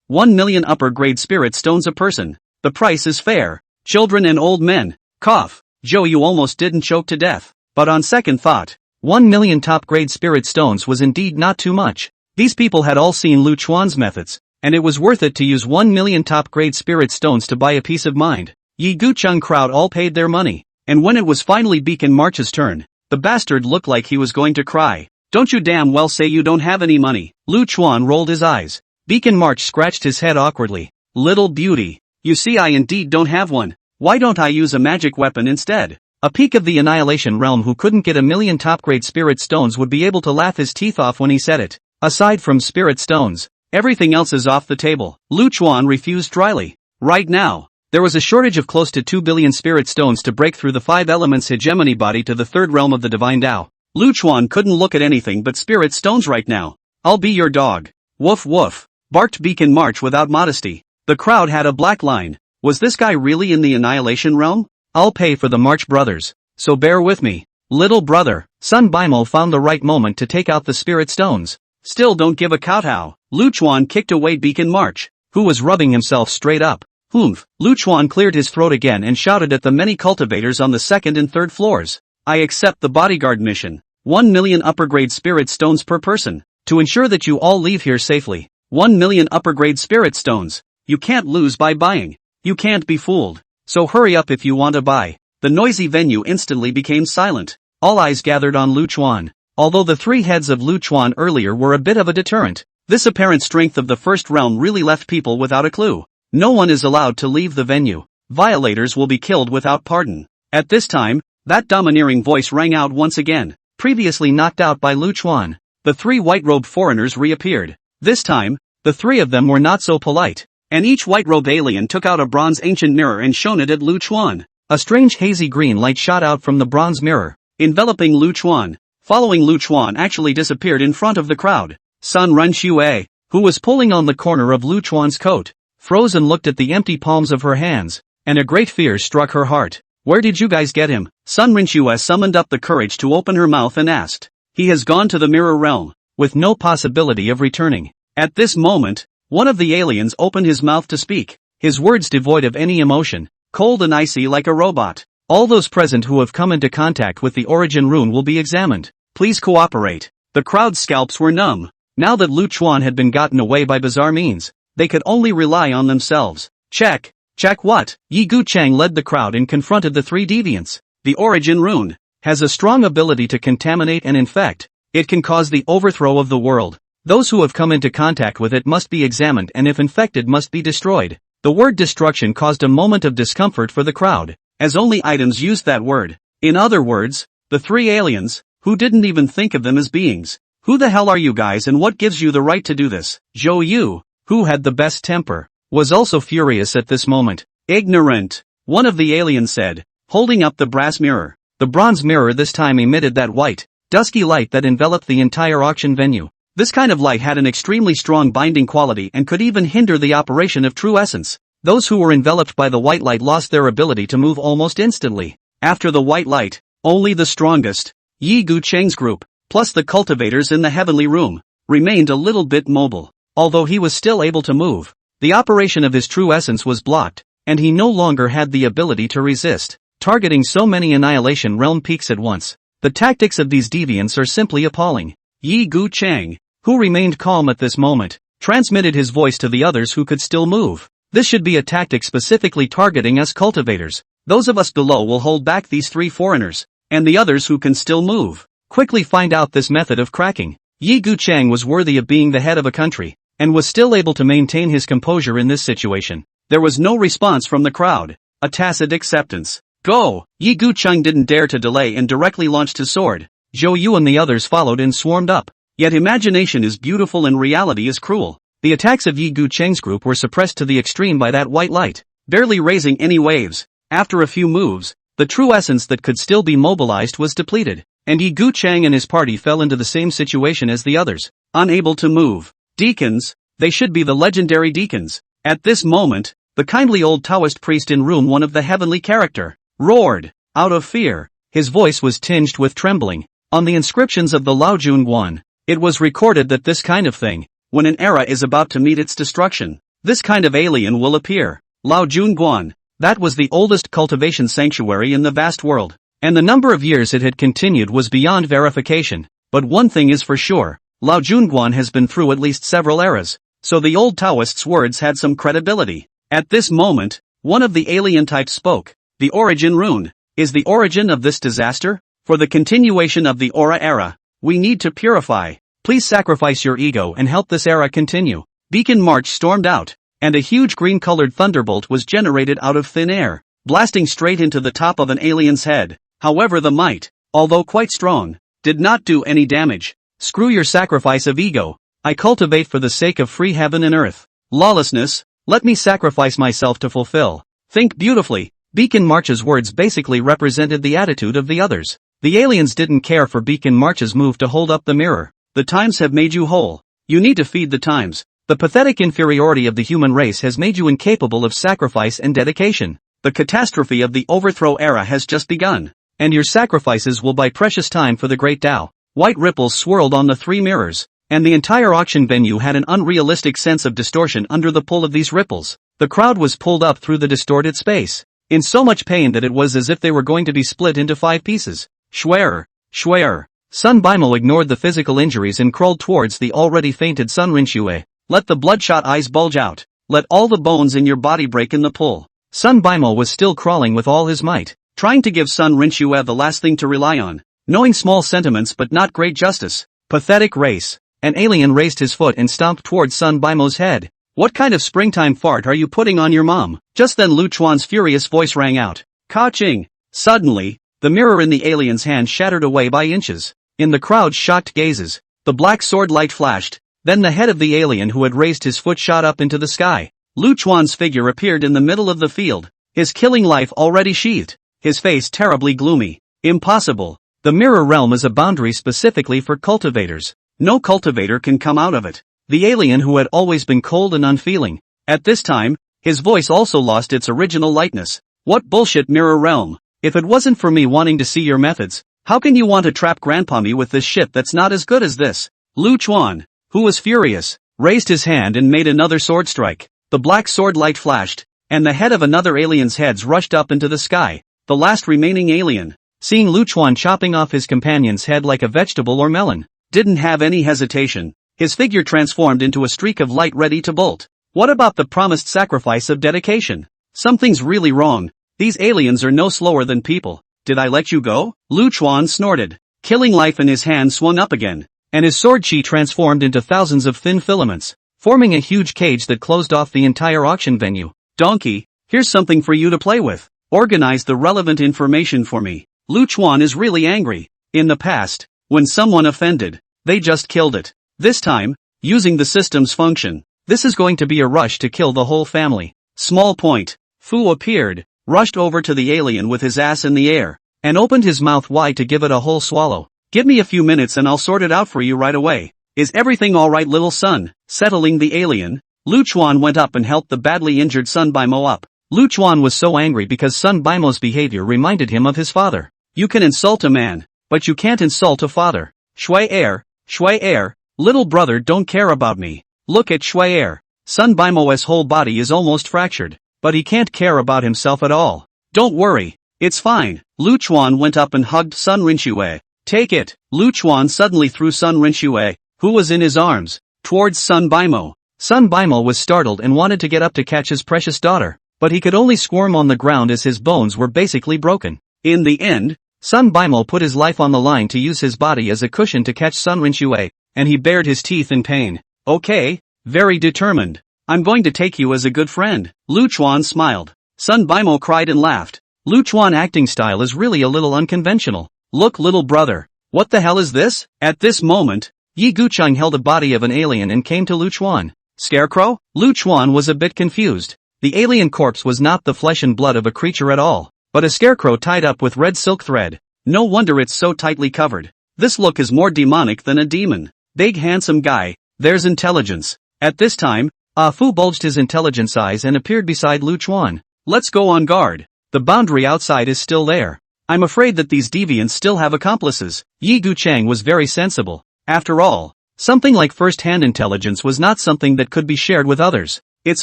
1 million upper grade spirit stones a person. The price is fair. Children and old men. Cough. Zhou Yu almost didn't choke to death. But on second thought, 1 million top grade spirit stones was indeed not too much. These people had all seen Lu Chuan's methods, and it was worth it to use 1 million top-grade spirit stones to buy a peace of mind. Yi Gucheng crowd all paid their money, and when it was finally Beacon March's turn, the bastard looked like he was going to cry. Don't you damn well say you don't have any money. Lu Chuan rolled his eyes. Beacon March scratched his head awkwardly. Little beauty. You see, I indeed don't have one. Why don't I use a magic weapon instead? A peak of the Annihilation Realm who couldn't get 1 million top-grade spirit stones would be able to laugh his teeth off when he said it. Aside from spirit stones, everything else is off the table. Lu Chuan refused dryly. Right now, there was a shortage of close to 2 billion spirit stones to break through the 5 elements hegemony body to the 3rd realm of the divine Tao. Lu Chuan couldn't look at anything but spirit stones right now. I'll be your dog. Woof woof, barked Beacon March without modesty. The crowd had a black line. Was this guy really in the Annihilation Realm? I'll pay for the March brothers, so bear with me. Little brother, Sun Baimo found the right moment to take out the spirit stones. Still don't give a kowtow. Lu Chuan kicked away Beacon March, who was rubbing himself straight up. Humph. Lu Chuan cleared his throat again and shouted at the many cultivators on the 2nd and 3rd floors. I accept the bodyguard mission. 1 million upper grade spirit stones per person. To ensure that you all leave here safely. 1 million upper grade spirit stones. You can't lose by buying. You can't be fooled. So hurry up if you want to buy. The noisy venue instantly became silent. All eyes gathered on Lu Chuan. Although the 3 heads of Lu Chuan earlier were a bit of a deterrent, this apparent strength of the 1st realm really left people without a clue. No one is allowed to leave the venue. Violators will be killed without pardon. At this time, that domineering voice rang out once again. Previously knocked out by Lu Chuan, the 3 white-robed foreigners reappeared. This time, the 3 of them were not so polite, and each white-robed alien took out a bronze ancient mirror and shone it at Lu Chuan. A strange hazy green light shot out from the bronze mirror, enveloping Lu Chuan. Following Lu Chuan actually disappeared in front of the crowd. Sun Rinxue, who was pulling on the corner of Lu Chuan's coat, froze and looked at the empty palms of her hands, and a great fear struck her heart. Where did you guys get him? Sun Rinxue summoned up the courage to open her mouth and asked. He has gone to the mirror realm, with no possibility of returning. At this moment, one of the aliens opened his mouth to speak, his words devoid of any emotion, cold and icy like a robot. All those present who have come into contact with the origin rune will be examined. Please cooperate. The crowd's scalps were numb. Now that Lu Chuan had been gotten away by bizarre means, they could only rely on themselves. Check. Check what? Yi Gu Chang led the crowd and confronted the three deviants. The origin rune has a strong ability to contaminate and infect. It can cause the overthrow of the world. Those who have come into contact with it must be examined and if infected must be destroyed. The word destruction caused a moment of discomfort for the crowd, as only items used that word. In other words, the three aliens, who didn't even think of them as beings. Who the hell are you guys and what gives you the right to do this? Zhou Yu, who had the best temper, was also furious at this moment. Ignorant, one of the aliens said, holding up the brass mirror. The bronze mirror this time emitted that white, dusky light that enveloped the entire auction venue. This kind of light had an extremely strong binding quality and could even hinder the operation of true essence. Those who were enveloped by the white light lost their ability to move almost instantly. After the white light, only the strongest, Yi Gu Cheng's group, plus the cultivators in the heavenly room, remained a little bit mobile. Although he was still able to move, the operation of his true essence was blocked, and he no longer had the ability to resist, targeting so many Annihilation Realm peaks at once. The tactics of these deviants are simply appalling. Yi Gu Cheng, who remained calm at this moment, transmitted his voice to the others who could still move. This should be a tactic specifically targeting us cultivators. Those of us below will hold back these three foreigners, and the others who can still move. Quickly find out this method of cracking. Yi Gu Cheng was worthy of being the head of a country, and was still able to maintain his composure in this situation. There was no response from the crowd, a tacit acceptance. Go! Yi Gu Cheng didn't dare to delay and directly launched his sword. Zhou Yu and the others followed and swarmed up. Yet imagination is beautiful and reality is cruel. The attacks of Yi Gu Cheng's group were suppressed to the extreme by that white light, barely raising any waves. After a few moves, the true essence that could still be mobilized was depleted, and Yi Gu Cheng and his party fell into the same situation as the others, unable to move. Deacons, they should be the legendary deacons. At this moment, the kindly old Taoist priest in room 1 of the heavenly character, roared, out of fear. His voice was tinged with trembling. On the inscriptions of the Lao Jun Guan, it was recorded that this kind of thing, when an era is about to meet its destruction, this kind of alien will appear. Lao Jun Guan, that was the oldest cultivation sanctuary in the vast world, and the number of years it had continued was beyond verification. But one thing is for sure, Lao Jun Guan has been through at least several eras, so the old Taoist's words had some credibility. At this moment, one of the alien types spoke. The origin rune is the origin of this disaster. For the continuation of the Aura era, we need to purify. Please sacrifice your ego and help this era continue. Beacon March stormed out, and a huge green-colored thunderbolt was generated out of thin air, blasting straight into the top of an alien's head. However, the might, although quite strong, did not do any damage. Screw your sacrifice of ego. I cultivate for the sake of free heaven and earth. Lawlessness, let me sacrifice myself to fulfill. Think beautifully. Beacon March's words basically represented the attitude of the others. The aliens didn't care for Beacon March's move to hold up the mirror. The times have made you whole. You need to feed the times. The pathetic inferiority of the human race has made you incapable of sacrifice and dedication. The catastrophe of the overthrow era has just begun. And your sacrifices will buy precious time for the great Tao. White ripples swirled on the three mirrors, and the entire auction venue had an unrealistic sense of distortion under the pull of these ripples. The crowd was pulled up through the distorted space, in so much pain that it was as if they were going to be split into 5 pieces. Schwer, Schwer. Sun Bimel ignored the physical injuries and crawled towards the already fainted Sun Rinxue. Let the bloodshot eyes bulge out. Let all the bones in your body break in the pull. Sun Bimel was still crawling with all his might, trying to give Sun Rinxue the last thing to rely on, knowing small sentiments but not great justice. Pathetic race. An alien raised his foot and stomped towards Sun Bimel's head. What kind of springtime fart are you putting on your mom? Just then Lu Chuan's furious voice rang out. Ka-ching! Suddenly, the mirror in the alien's hand shattered away by inches. In the crowd's shocked gazes, the black sword light flashed. Then the head of the alien who had raised his foot shot up into the sky. Lu Chuan's figure appeared in the middle of the field, his killing knife already sheathed, his face terribly gloomy. Impossible. The mirror realm is a boundary specifically for cultivators. No cultivator can come out of it. The alien who had always been cold and unfeeling, at this time, his voice also lost its original lightness. What bullshit mirror realm? If it wasn't for me wanting to see your methods, how can you want to trap Grandpa me with this shit that's not as good as this? Lu Chuan, who was furious, raised his hand and made another sword strike. The black sword light flashed, and the head of another alien's heads rushed up into the sky. The last remaining alien, seeing Lu Chuan chopping off his companion's head like a vegetable or melon, didn't have any hesitation. His figure transformed into a streak of light ready to bolt. What about the promised sacrifice of dedication? Something's really wrong. These aliens are no slower than people. Did I let you go? Lu Chuan snorted. Killing life in his hand swung up again, and his sword chi transformed into thousands of thin filaments, forming a huge cage that closed off the entire auction venue. Donkey, here's something for you to play with. Organize the relevant information for me. Lu Chuan is really angry. In the past, when someone offended, they just killed it. This time, using the system's function, this is going to be a rush to kill the whole family. Small point. Fu appeared, rushed over to the alien with his ass in the air, and opened his mouth wide to give it a whole swallow. Give me a few minutes and I'll sort it out for you right away. Is everything alright, little son? Settling the alien, Lu Chuan went up and helped the badly injured Sun Bimo up. Lu Chuan was so angry because Sun Bimo's behavior reminded him of his father. You can insult a man, but you can't insult a father. Shui Air, little brother don't care about me. Look at Shui Air. Sun Bimo's whole body is almost fractured, but he can't care about himself at all. Don't worry, it's fine. Lu Chuan went up and hugged Sun Rinxue. Take it. Lu Chuan suddenly threw Sun Rinxue, who was in his arms, towards Sun Bimo. Sun Bimo was startled and wanted to get up to catch his precious daughter, but he could only squirm on the ground as his bones were basically broken. In the end, Sun Bimo put his life on the line to use his body as a cushion to catch Sun Rinxue, and he bared his teeth in pain. Okay, very determined. I'm going to take you as a good friend. Lu Chuan smiled. Sun Bimo cried and laughed. Lu Chuan acting style is really a little unconventional. Look, little brother. What the hell is this? At this moment, Yi Gucheng held the body of an alien and came to Lu Chuan. Scarecrow? Lu Chuan was a bit confused. The alien corpse was not the flesh and blood of a creature at all, but a scarecrow tied up with red silk thread. No wonder it's so tightly covered. This look is more demonic than a demon. Big handsome guy, there's intelligence. At this time, Fu bulged his intelligence eyes and appeared beside Lu Chuan. Let's go on guard. The boundary outside is still there. I'm afraid that these deviants still have accomplices. Yi Gucheng was very sensible. After all, something like first-hand intelligence was not something that could be shared with others. It's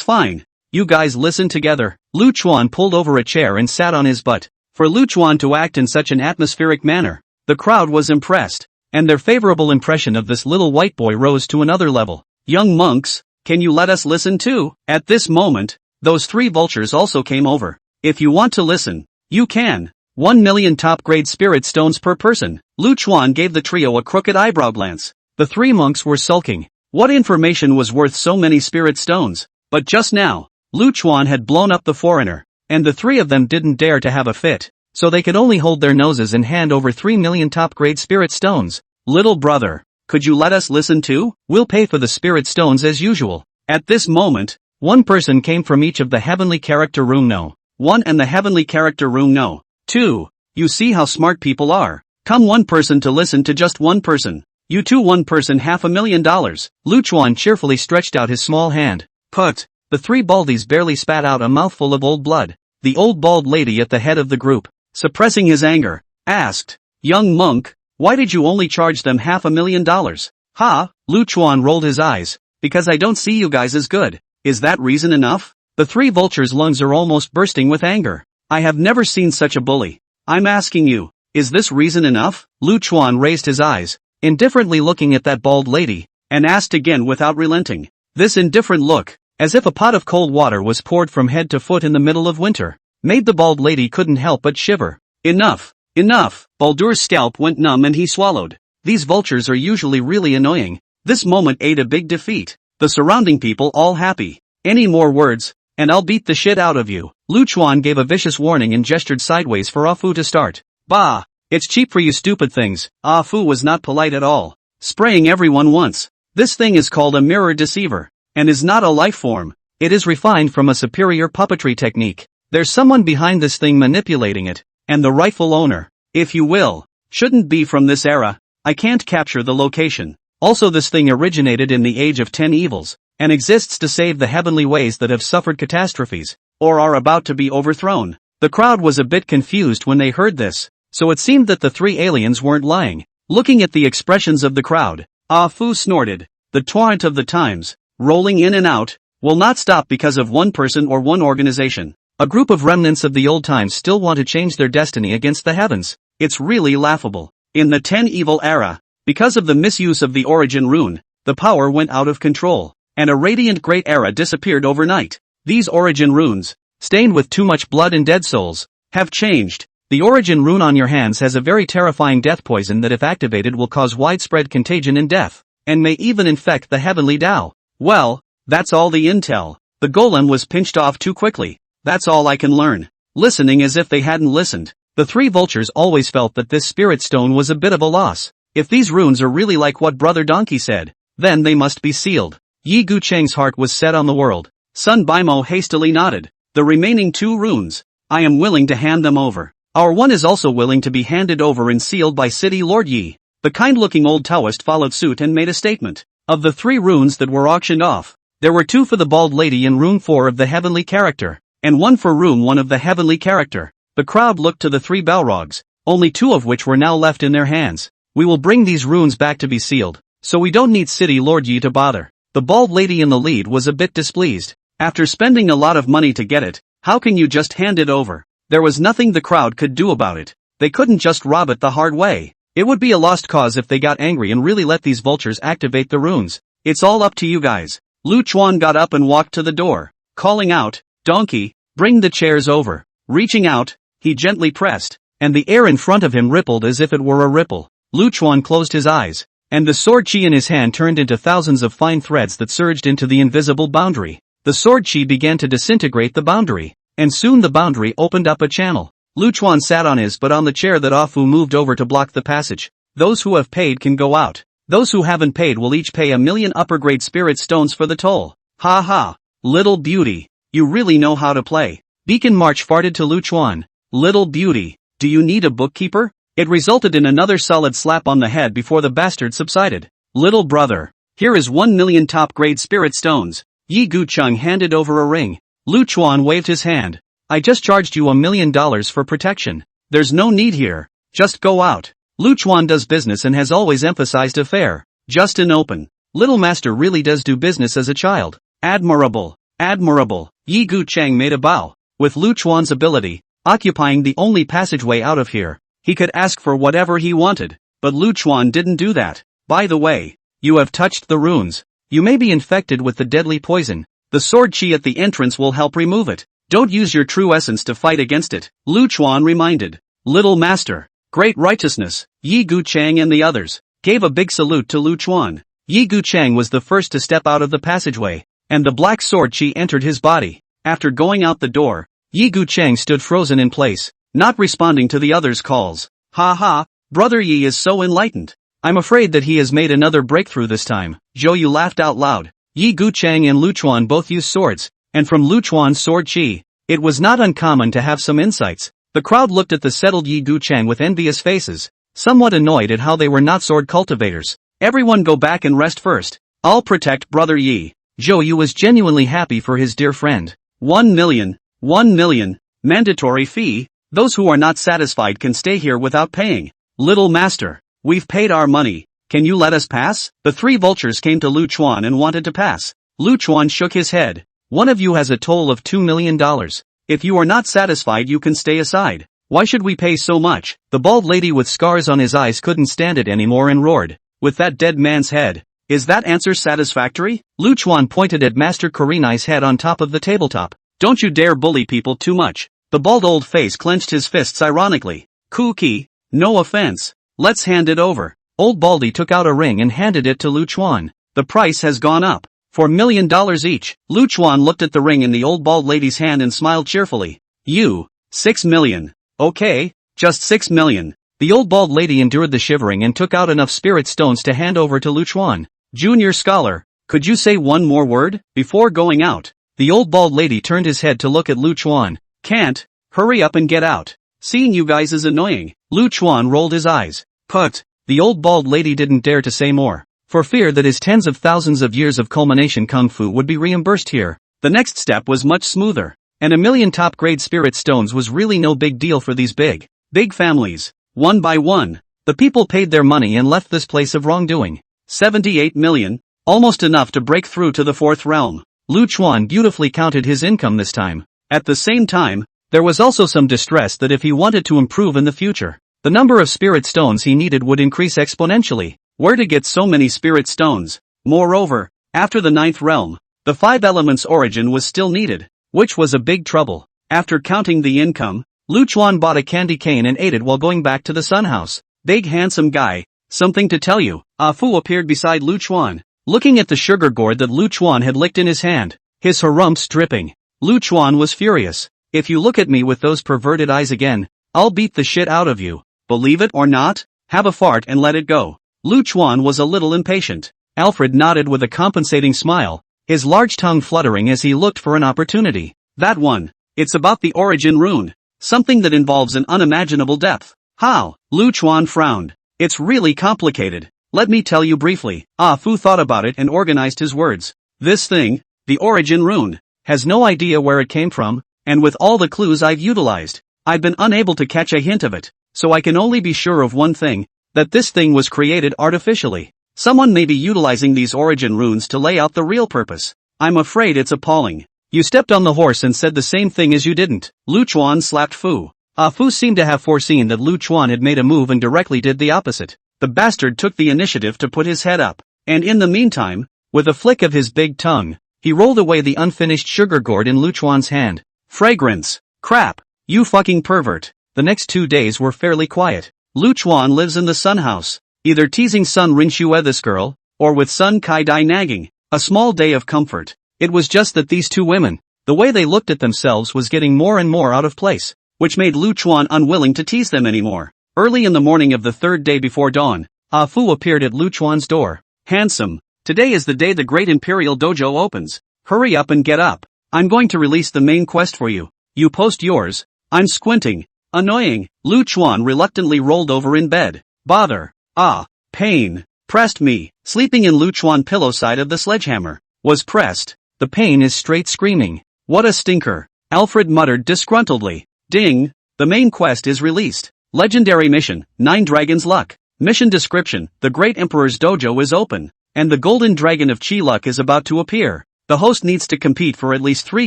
fine. You guys listen together. Lu Chuan pulled over a chair and sat on his butt. For Lu Chuan to act in such an atmospheric manner, the crowd was impressed, and their favorable impression of this little white boy rose to another level. Young monks, can you let us listen too? At this moment, those three vultures also came over. If you want to listen, you can. 1 million top-grade spirit stones per person. Lu Chuan gave the trio a crooked eyebrow glance. The three monks were sulking. What information was worth so many spirit stones? But just now, Lu Chuan had blown up the foreigner, and the three of them didn't dare to have a fit, so they could only hold their noses and hand over 3 million top-grade spirit stones. Little brother, could you let us listen too? We'll pay for the spirit stones as usual. At this moment, one person came from each of the heavenly character room no. 1 and the heavenly character room no. 2. You see how smart people are. Come one person to listen to just one person. You too, one person, $500,000. Lu Chuan cheerfully stretched out his small hand. Put. The three baldies barely spat out a mouthful of old blood. The old bald lady at the head of the group, suppressing his anger, asked, Young monk, why did you only charge them $500,000? Ha, Lu Chuan rolled his eyes. Because I don't see you guys as good. Is that reason enough? The three vultures' lungs are almost bursting with anger. I have never seen such a bully. I'm asking you, is this reason enough? Lu Chuan raised his eyes, indifferently looking at that bald lady, and asked again without relenting. This indifferent look, as if a pot of cold water was poured from head to foot in the middle of winter, made the bald lady couldn't help but shiver. Enough, enough. Baldur's scalp went numb and he swallowed. These vultures are usually really annoying. This moment ate a big defeat. The surrounding people all happy. Any more words, and I'll beat the shit out of you. Lu Chuan gave a vicious warning and gestured sideways for Fu to start. Bah! It's cheap for you stupid things. Fu was not polite at all. Spraying everyone once. This thing is called a mirror deceiver, and is not a life form. It is refined from a superior puppetry technique. There's someone behind this thing manipulating it, and the rightful owner, if you will, shouldn't be from this era. I can't capture the location. Also, this thing originated in the age of 10 evils, and exists to save the heavenly ways that have suffered catastrophes, or are about to be overthrown. The crowd was a bit confused when they heard this, so it seemed that the three aliens weren't lying. Looking at the expressions of the crowd, Fu snorted. The torrent of the times, rolling in and out, will not stop because of one person or one organization. A group of remnants of the old times still want to change their destiny against the heavens. It's really laughable. In the 10 evil era, because of the misuse of the origin rune, the power went out of control, and a radiant great era disappeared overnight. These origin runes, stained with too much blood and dead souls, have changed. The origin rune on your hands has a very terrifying death poison that if activated will cause widespread contagion and death, and may even infect the heavenly Tao. Well, that's all the intel. The golem was pinched off too quickly. That's all I can learn. Listening as if they hadn't listened. The three vultures always felt that this spirit stone was a bit of a loss. If these runes are really like what Brother Donkey said, then they must be sealed. Yi Gucheng's heart was set on the world. Sun Baimo hastily nodded. The remaining 2 runes, I am willing to hand them over. Our one is also willing to be handed over and sealed by City Lord Yi. The kind-looking old Taoist followed suit and made a statement. Of the 3 runes that were auctioned off, there were 2 for the bald lady in rune 4 of the heavenly character, and 1 for rune 1 of the heavenly character. The crowd looked to the 3 Balrogs, only 2 of which were now left in their hands. We will bring these runes back to be sealed, so we don't need City Lord Yi to bother. The bald lady in the lead was a bit displeased. After spending a lot of money to get it, how can you just hand it over? There was nothing the crowd could do about it. They couldn't just rob it the hard way. It would be a lost cause if they got angry and really let these vultures activate the runes. It's all up to you guys. Lu Chuan got up and walked to the door, calling out, Donkey, bring the chairs over. Reaching out, he gently pressed, and the air in front of him rippled as if it were a ripple. Lu Chuan closed his eyes, and the sword chi in his hand turned into thousands of fine threads that surged into the invisible boundary. The sword chi began to disintegrate the boundary, and soon the boundary opened up a channel. Lu Chuan sat on his butt on the chair that Afu moved over to block the passage. Those who have paid can go out. Those who haven't paid will each pay 1,000,000 upper-grade spirit stones for the toll. Ha ha. Little beauty. You really know how to play. Beacon March farted to Lu Chuan. Little beauty. Do you need a bookkeeper? It resulted in another solid slap on the head before the bastard subsided. Little brother. Here is 1,000,000 top-grade spirit stones. Yi Gucheng handed over a ring. Lu Chuan waved his hand. I just charged you $1,000,000 for protection. There's no need here. Just go out. Lu Chuan does business and has always emphasized a fair, just and open. Little master really does do business as a child. Admirable. Admirable. Yi Gucheng made a bow. With Lu Chuan's ability, occupying the only passageway out of here, he could ask for whatever he wanted, but Lu Chuan didn't do that. By the way, you have touched the runes. You may be infected with the deadly poison. The sword chi at the entrance will help remove it. Don't use your true essence to fight against it, Lu Chuan reminded. Little master, great righteousness. Yi Gucheng and the others gave a big salute to Lu Chuan. Yi Gucheng was the first to step out of the passageway, and the black sword chi entered his body. After going out the door, Yi Gucheng stood frozen in place, not responding to the others' calls. Ha ha, Brother Yi is so enlightened. I'm afraid that he has made another breakthrough this time. Zhou Yu laughed out loud. Yi Gucheng and Lu Chuan both used swords, and from Lu Chuan's sword chi, it was not uncommon to have some insights. The crowd looked at the settled Yi Gucheng with envious faces, somewhat annoyed at how they were not sword cultivators. Everyone go back and rest first. I'll protect Brother Yi. Zhou Yu was genuinely happy for his dear friend. 1,000,000. 1,000,000. Mandatory fee. Those who are not satisfied can stay here without paying. Little master, we've paid our money. Can you let us pass? The 3 vultures came to Lu Chuan and wanted to pass. Lu Chuan shook his head. One of you has a toll of $2,000,000. If you are not satisfied you can stay aside. Why should we pay so much? The bald lady with scars on his eyes couldn't stand it anymore and roared. With that dead man's head. Is that answer satisfactory? Lu Chuan pointed at Master Kurenai's head on top of the tabletop. Don't you dare bully people too much. The bald old face clenched his fists ironically. Cookie, no offense. Let's hand it over. Old Baldy took out a ring and handed it to Lu Chuan. The price has gone up. For $1,000,000 each. Lu Chuan looked at the ring in the old bald lady's hand and smiled cheerfully. You, 6,000,000. Okay, just 6,000,000. The old bald lady endured the shivering and took out enough spirit stones to hand over to Lu Chuan. Junior scholar, could you say one more word before going out? The old bald lady turned his head to look at Lu Chuan. Can't. Hurry up and get out. Seeing you guys is annoying. Lu Chuan rolled his eyes. Put. The old bald lady didn't dare to say more, for fear that his tens of thousands of years of culmination kung fu would be reimbursed here. The next step was much smoother, and 1,000,000 top-grade spirit stones was really no big deal for these big families. One by one, the people paid their money and left this place of wrongdoing. 78 million, almost enough to break through to the 4th realm. Lu Chuan beautifully counted his income this time. At the same time, there was also some distress that if he wanted to improve in the future, the number of spirit stones he needed would increase exponentially. Where to get so many spirit stones? Moreover, after the 9th realm, the 5 elements origin was still needed, which was a big trouble. After counting the income, Lu Chuan bought a candy cane and ate it while going back to the Sun House. big handsome guy, something to tell you. Ah Fu appeared beside Lu Chuan, looking at the sugar gourd that Lu Chuan had licked in his hand, his harumps dripping. Lu Chuan was furious. If you look at me with those perverted eyes again, I'll beat the shit out of you. Believe it or not, have a fart and let it go. Lu Chuan was a little impatient. Alfred nodded with a compensating smile, his large tongue fluttering as he looked for an opportunity. That one. It's about the origin rune. Something that involves an unimaginable depth. How? Lu Chuan frowned. It's really complicated. Let me tell you briefly. Ah Fu thought about it and organized his words. This thing, the origin rune, has no idea where it came from, and with all the clues I've utilized, I've been unable to catch a hint of it, so I can only be sure of one thing, that this thing was created artificially. Someone may be utilizing these origin runes to lay out the real purpose. I'm afraid it's appalling. You stepped on the horse and said the same thing as you didn't. Lu Chuan slapped Fu. Ah Fu seemed to have foreseen that Lu Chuan had made a move and directly did the opposite. The bastard took the initiative to put his head up, and in the meantime, with a flick of his big tongue, he rolled away the unfinished sugar gourd in Lu Chuan's hand. Fragrance. Crap. You fucking pervert. The next 2 days were fairly quiet. Lu Chuan lives in the Sun House, either teasing Sun Rinxue this girl, or with Sun Kai Dai nagging. A small day of comfort. It was just that these two women, the way they looked at themselves was getting more and more out of place, which made Lu Chuan unwilling to tease them anymore. Early in the morning of the third day before dawn, Ah Fu appeared at Lu Chuan's door. Handsome. Today is the day the Great Imperial Dojo opens. Hurry up and get up. I'm going to release the main quest for you. You post yours. I'm squinting. Annoying. Lu Chuan reluctantly rolled over in bed. Bother. Ah. Pain. Pressed me. Sleeping in Lu Chuan pillow side of the sledgehammer. Was pressed. The pain is straight screaming. What a stinker. Alfred muttered disgruntledly. Ding. The main quest is released. Legendary mission, 9 Dragons Luck. Mission description, the Great Emperor's Dojo is open, and the Golden Dragon of Chi Luck is about to appear. The host needs to compete for at least 3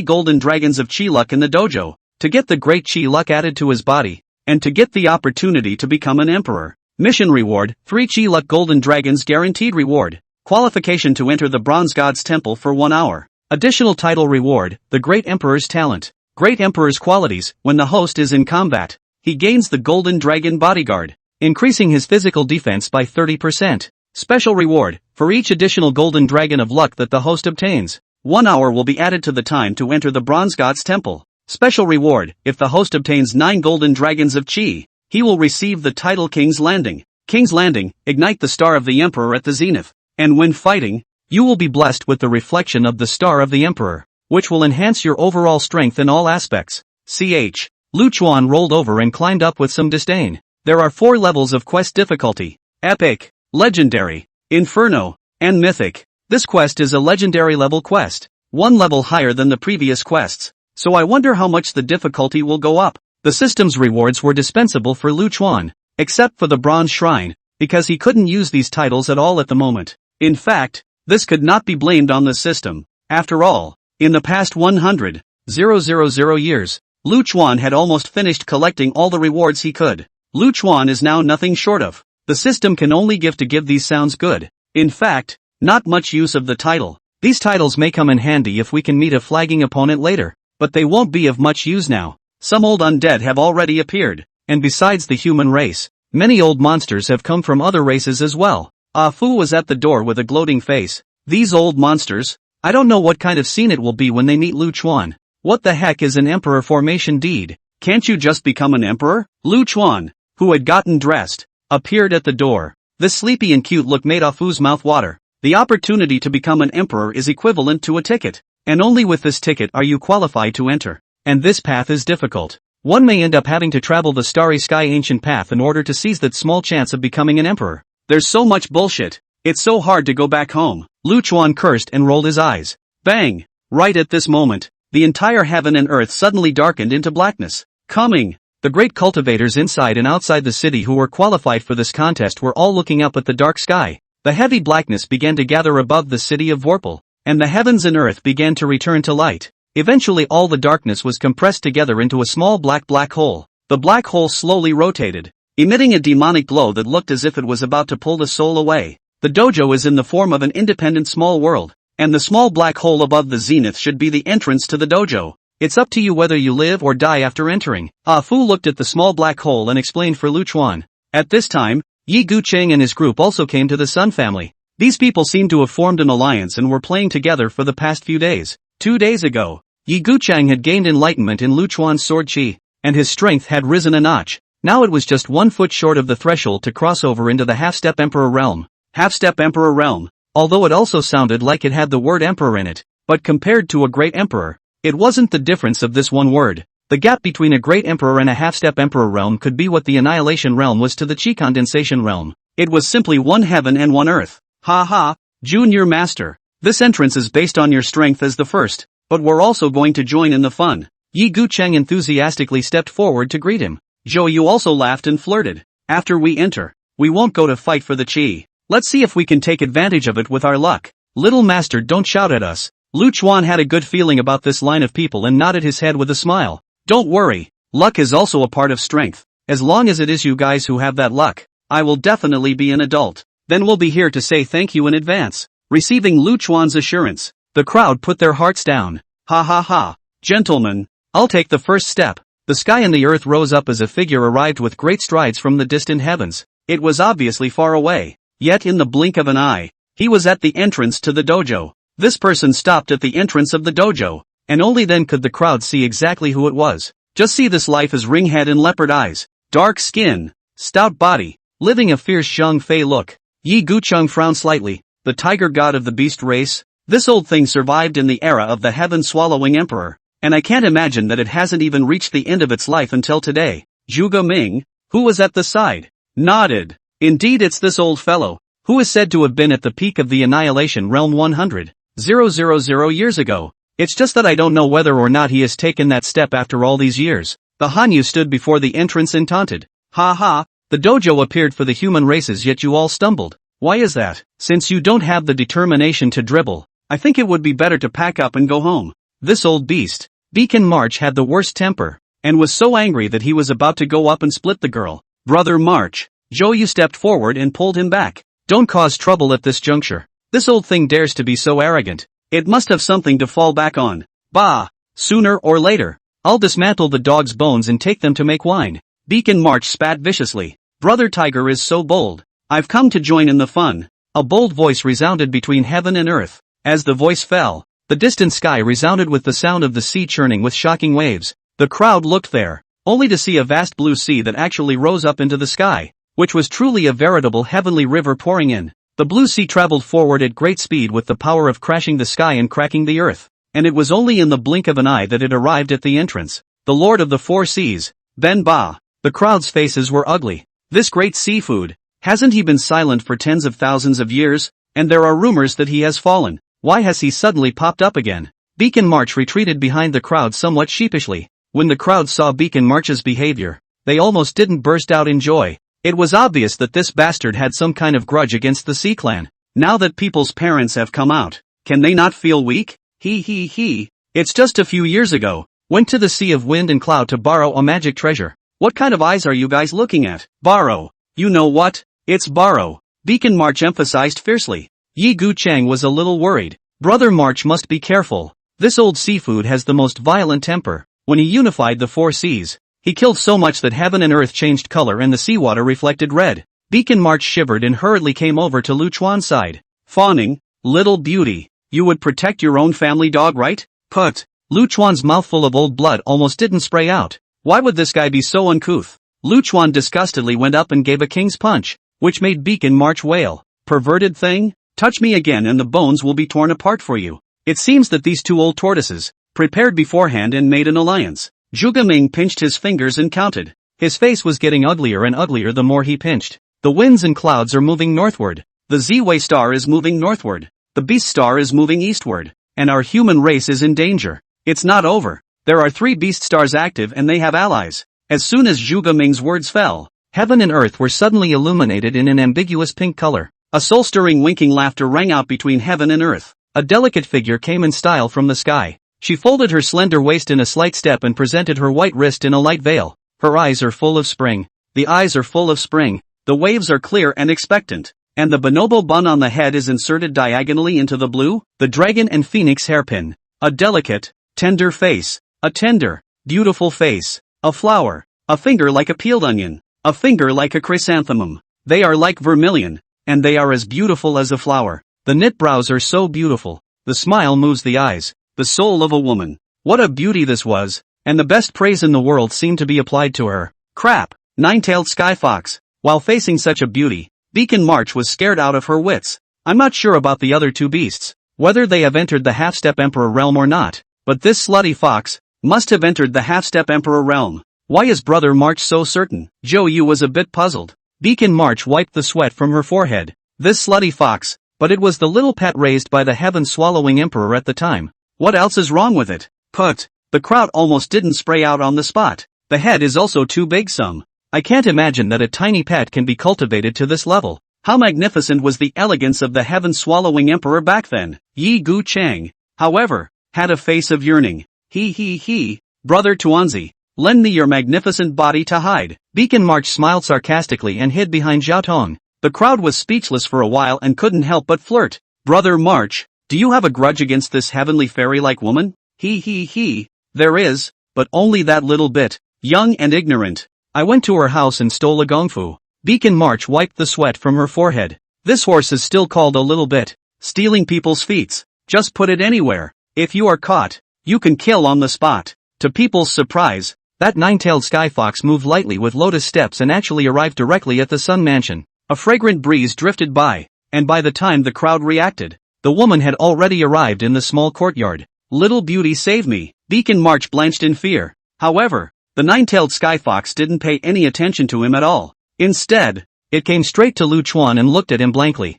Golden Dragons of Chi Luck in the dojo, to get the Great Chi Luck added to his body, and to get the opportunity to become an emperor. Mission reward, 3 Chi Luck Golden Dragons guaranteed reward. Qualification to enter the Bronze God's Temple for 1 hour. Additional title reward, the Great Emperor's Talent. Great Emperor's qualities, when the host is in combat, he gains the Golden Dragon Bodyguard, increasing his physical defense by 30%. Special reward, for each additional Golden Dragon of Luck that the host obtains, 1 hour will be added to the time to enter the Bronze God's Temple. Special reward, if the host obtains 9 Golden Dragons of Chi, he will receive the title King's Landing. King's Landing, ignite the star of the Emperor at the zenith, and when fighting, you will be blessed with the reflection of the star of the Emperor, which will enhance your overall strength in all aspects. Ch. Lu Chuan rolled over and climbed up with some disdain. There are 4 levels of quest difficulty: Epic, Legendary, Inferno, and Mythic. This quest is a legendary level quest, 1 level higher than the previous quests, so I wonder how much the difficulty will go up. The system's rewards were dispensable for Lu Chuan, except for the Bronze Shrine, because he couldn't use these titles at all at the moment. In fact, this could not be blamed on the system. After all, in the past 100,000 years, Lu Chuan had almost finished collecting all the rewards he could. Lu Chuan is now nothing short of. The system can only give these sounds good. In fact, not much use of the title. These titles may come in handy if we can meet a flagging opponent later, but they won't be of much use now. Some old undead have already appeared, and besides the human race, many old monsters have come from other races as well. Ah Fu was at the door with a gloating face. These old monsters? I don't know what kind of scene it will be when they meet Lu Chuan. What the heck is an emperor formation deed? Can't you just become an emperor? Lu Chuan, who had gotten dressed, appeared at the door. This sleepy and cute look made Ah Fu's mouth water. The opportunity to become an emperor is equivalent to a ticket, and only with this ticket are you qualified to enter. And this path is difficult. One may end up having to travel the starry sky ancient path in order to seize that small chance of becoming an emperor. There's so much bullshit. It's so hard to go back home. Lu Chuan cursed and rolled his eyes. Bang! Right at this moment, the entire heaven and earth suddenly darkened into blackness. Coming! The great cultivators inside and outside the city who were qualified for this contest were all looking up at the dark sky. The heavy blackness began to gather above the city of Vorpal, and the heavens and earth began to return to light. Eventually all the darkness was compressed together into a small black hole. The black hole slowly rotated, emitting a demonic glow that looked as if it was about to pull the soul away. The dojo is in the form of an independent small world, and the small black hole above the zenith should be the entrance to the dojo. It's up to you whether you live or die after entering. Ah Fu looked at the small black hole and explained for Lu Chuan. At this time, Yi Gucheng and his group also came to the Sun family. These people seemed to have formed an alliance and were playing together for the past few days. 2 days ago, Yi Gucheng had gained enlightenment in Lu Chuan's sword chi, and his strength had risen a notch. Now it was just 1 foot short of the threshold to cross over into the half-step Emperor realm. Half-step Emperor realm. Although it also sounded like it had the word Emperor in it, but compared to a great Emperor, it wasn't the difference of this one word. The gap between a great Emperor and a half-step Emperor realm could be what the Annihilation realm was to the Chi Condensation realm. It was simply one heaven and one earth. Ha ha, Junior Master. This entrance is based on your strength as the first, but we're also going to join in the fun. Yi Gucheng enthusiastically stepped forward to greet him. Zhou Yu also laughed and flirted. After we enter, we won't go to fight for the chi. Let's see if we can take advantage of it with our luck. Little master, don't shout at us. Lu Chuan had a good feeling about this line of people and nodded his head with a smile. Don't worry, luck is also a part of strength. As long as it is you guys who have that luck, I will definitely be an adult. Then we'll be here to say thank you in advance. Receiving Lu Chuan's assurance, the crowd put their hearts down. Ha ha ha. Gentlemen, I'll take the first step. The sky and the earth rose up as a figure arrived with great strides from the distant heavens. It was obviously far away, yet in the blink of an eye, he was at the entrance to the dojo. This person stopped at the entrance of the dojo, and only then could the crowd see exactly who it was. Just see this life as ring head and leopard eyes, dark skin, stout body, living a fierce Zhang Fei look. Yi Gucheng frowned slightly. The tiger god of the beast race? This old thing survived in the era of the heaven-swallowing emperor, and I can't imagine that it hasn't even reached the end of its life until today. Zhuge Ming, who was at the side, nodded. Indeed, it's this old fellow, who is said to have been at the peak of the Annihilation realm 100,000 years ago. It's just that I don't know whether or not he has taken that step after all these years. The Hanyu stood before the entrance and taunted. Ha ha, the dojo appeared for the human races, yet you all stumbled. Why is that? Since you don't have the determination to dribble, I think it would be better to pack up and go home. This old beast, Beacon March, had the worst temper, and was so angry that he was about to go up and split the girl. Brother March, Zhou Yu stepped forward and pulled him back. Don't cause trouble at this juncture. This old thing dares to be so arrogant. It must have something to fall back on. Bah! Sooner or later, I'll dismantle the dog's bones and take them to make wine. Beacon March spat viciously. Brother Tiger is so bold. I've come to join in the fun. A bold voice resounded between heaven and earth. As the voice fell, the distant sky resounded with the sound of the sea churning with shocking waves. The crowd looked there, only to see a vast blue sea that actually rose up into the sky, which was truly a veritable heavenly river pouring in. The blue sea traveled forward at great speed with the power of crashing the sky and cracking the earth, and it was only in the blink of an eye that it arrived at the entrance. The Lord of the Four Seas, Ben Ba. The crowd's faces were ugly. This great seafood, hasn't he been silent for tens of thousands of years? And there are rumors that he has fallen. Why has he suddenly popped up again? Beacon March retreated behind the crowd somewhat sheepishly. When the crowd saw Beacon March's behavior, they almost didn't burst out in joy. It was obvious that this bastard had some kind of grudge against the Sea Clan. Now that people's parents have come out, can they not feel weak? He. It's just a few years ago. Went to the Sea of Wind and Cloud to borrow a magic treasure. What kind of eyes are you guys looking at? Borrow. You know what? It's borrow. Beacon March emphasized fiercely. Yi Gucheng was a little worried. Brother March must be careful. This old seafood has the most violent temper. When he unified the four seas, he killed so much that heaven and earth changed color and the seawater reflected red. Beacon March shivered and hurriedly came over to Lu Chuan's side. Fawning, little beauty, you would protect your own family dog, right? Put. Lu Chuan's mouthful of old blood almost didn't spray out. Why would this guy be so uncouth? Lu Chuan disgustedly went up and gave a king's punch, which made Beacon March wail. Perverted thing? Touch me again and the bones will be torn apart for you. It seems that these two old tortoises prepared beforehand and made an alliance. Zhuge Ming pinched his fingers and counted. His face was getting uglier and uglier the more he pinched. The winds and clouds are moving northward. The Z-Way star is moving northward. The beast star is moving eastward. And our human race is in danger. It's not over. There are 3 beast stars active and they have allies. As soon as Zhuge Ming's words fell, heaven and earth were suddenly illuminated in an ambiguous pink color. A soul-stirring winking laughter rang out between heaven and earth. A delicate figure came in style from the sky. She folded her slender waist in a slight step and presented her white wrist in a light veil. Her eyes are full of spring. The eyes are full of spring. The waves are clear and expectant. And the bonobo bun on the head is inserted diagonally into the blue, the dragon and phoenix hairpin. A delicate, tender face. A tender, beautiful face. A flower. A finger like a peeled onion. A finger like a chrysanthemum. They are like vermilion, and they are as beautiful as a flower. The knit brows are so beautiful. The smile moves the eyes. The soul of a woman. What a beauty this was, and the best praise in the world seemed to be applied to her. Crap! Nine-tailed sky fox. While facing such a beauty, Beacon March was scared out of her wits. I'm not sure about the other two beasts, whether they have entered the half-step emperor realm or not, but this slutty fox must have entered the half-step emperor realm. Why is Brother March so certain? Zhou Yu was a bit puzzled. Beacon March wiped the sweat from her forehead. This slutty fox, but it was the little pet raised by the heaven-swallowing emperor at the time. What else is wrong with it? Put. The crowd almost didn't spray out on the spot. The head is also too big some. I can't imagine that a tiny pet can be cultivated to this level. How magnificent was the elegance of the heaven-swallowing emperor back then. Yi Gu Chang, however, had a face of yearning. He. Brother Tuanzi, lend me your magnificent body to hide. Beacon March smiled sarcastically and hid behind Zhao Tong. The crowd was speechless for a while and couldn't help but flirt. Brother March, do you have a grudge against this heavenly fairy-like woman? He. There is, but only that little bit. Young and ignorant. I went to her house and stole a gongfu. Beacon March wiped the sweat from her forehead. This horse is still called a little bit. Stealing people's feats. Just put it anywhere. If you are caught, you can kill on the spot. To people's surprise, that nine-tailed sky fox moved lightly with lotus steps and actually arrived directly at the Sun Mansion. A fragrant breeze drifted by, and by the time the crowd reacted, the woman had already arrived in the small courtyard. Little beauty save me. Beacon March blanched in fear. However, the nine-tailed sky fox didn't pay any attention to him at all. Instead, it came straight to Lu Chuan and looked at him blankly.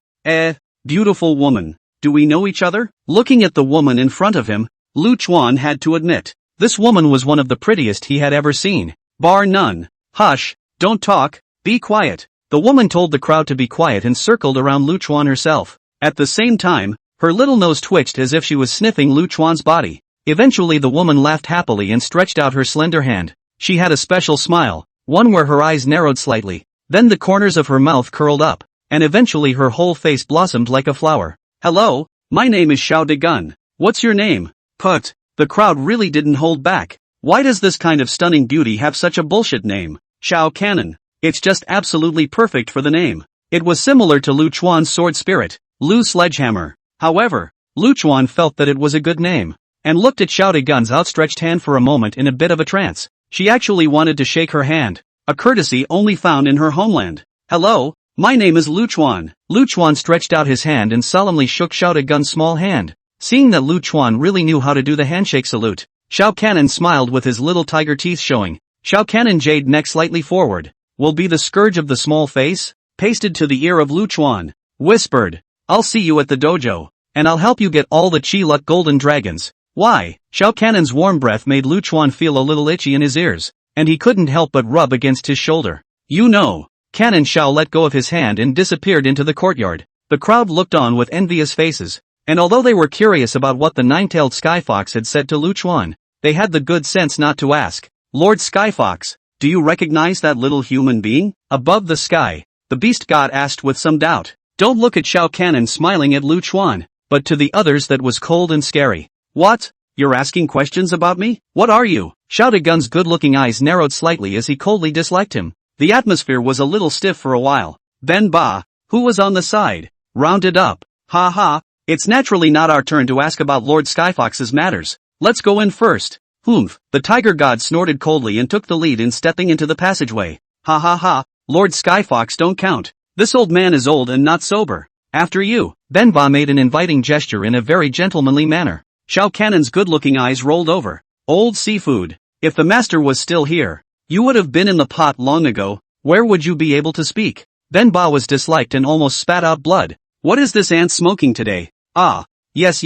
Beautiful woman, do we know each other? Looking at the woman in front of him, Lu Chuan had to admit, this woman was one of the prettiest he had ever seen. Bar none. Hush, don't talk, be quiet. The woman told the crowd to be quiet and circled around Lu Chuan herself. At the same time, her little nose twitched as if she was sniffing Lu Chuan's body. Eventually the woman laughed happily and stretched out her slender hand. She had a special smile, one where her eyes narrowed slightly, then the corners of her mouth curled up, and eventually her whole face blossomed like a flower. Hello, my name is Xiao Degun. What's your name? Put. The crowd really didn't hold back. Why does this kind of stunning beauty have such a bullshit name? Xiao Cannon. It's just absolutely perfect for the name. It was similar to Lu Chuan's sword spirit, Lu Sledgehammer. However, Lu Chuan felt that it was a good name, and looked at Xiao Degun's outstretched hand for a moment in a bit of a trance. She actually wanted to shake her hand, a courtesy only found in her homeland. Hello, my name is Lu Chuan. Lu Chuan stretched out his hand and solemnly shook Xiao Degun's small hand. Seeing that Lu Chuan really knew how to do the handshake salute, Xiao Cannon smiled with his little tiger teeth showing. Xiao Cannon jade neck slightly forward. Will be the scourge of the small face? Pasted to the ear of Lu Chuan. Whispered. I'll see you at the dojo, and I'll help you get all the Chi-Luck golden dragons. Why? Xiao Cannon's warm breath made Lu Chuan feel a little itchy in his ears, and he couldn't help but rub against his shoulder. You know. Cannon Xiao let go of his hand and disappeared into the courtyard. The crowd looked on with envious faces, and although they were curious about what the nine-tailed sky fox had said to Lu Chuan, they had the good sense not to ask. Lord Sky Fox, do you recognize that little human being? Above the sky, the beast god asked with some doubt. Don't look at Xiao Cannon smiling at Lu Chuan, but to the others that was cold and scary. What? You're asking questions about me? What are you? Xiao Degun's good-looking eyes narrowed slightly as he coldly disliked him. The atmosphere was a little stiff for a while. Then Ba, who was on the side, rounded up. Ha ha, it's naturally not our turn to ask about Lord Skyfox's matters. Let's go in first. Humph, the tiger god snorted coldly and took the lead in stepping into the passageway. Ha ha ha, Lord Skyfox don't count. This old man is old and not sober. After you. Then Ba made an inviting gesture in a very gentlemanly manner. Xiao Cannon's good-looking eyes rolled over. Old seafood. If the master was still here, you would have been in the pot long ago. Where would you be able to speak? Then Ba was disliked and almost spat out blood. What is this ant smoking today? Ah, yes.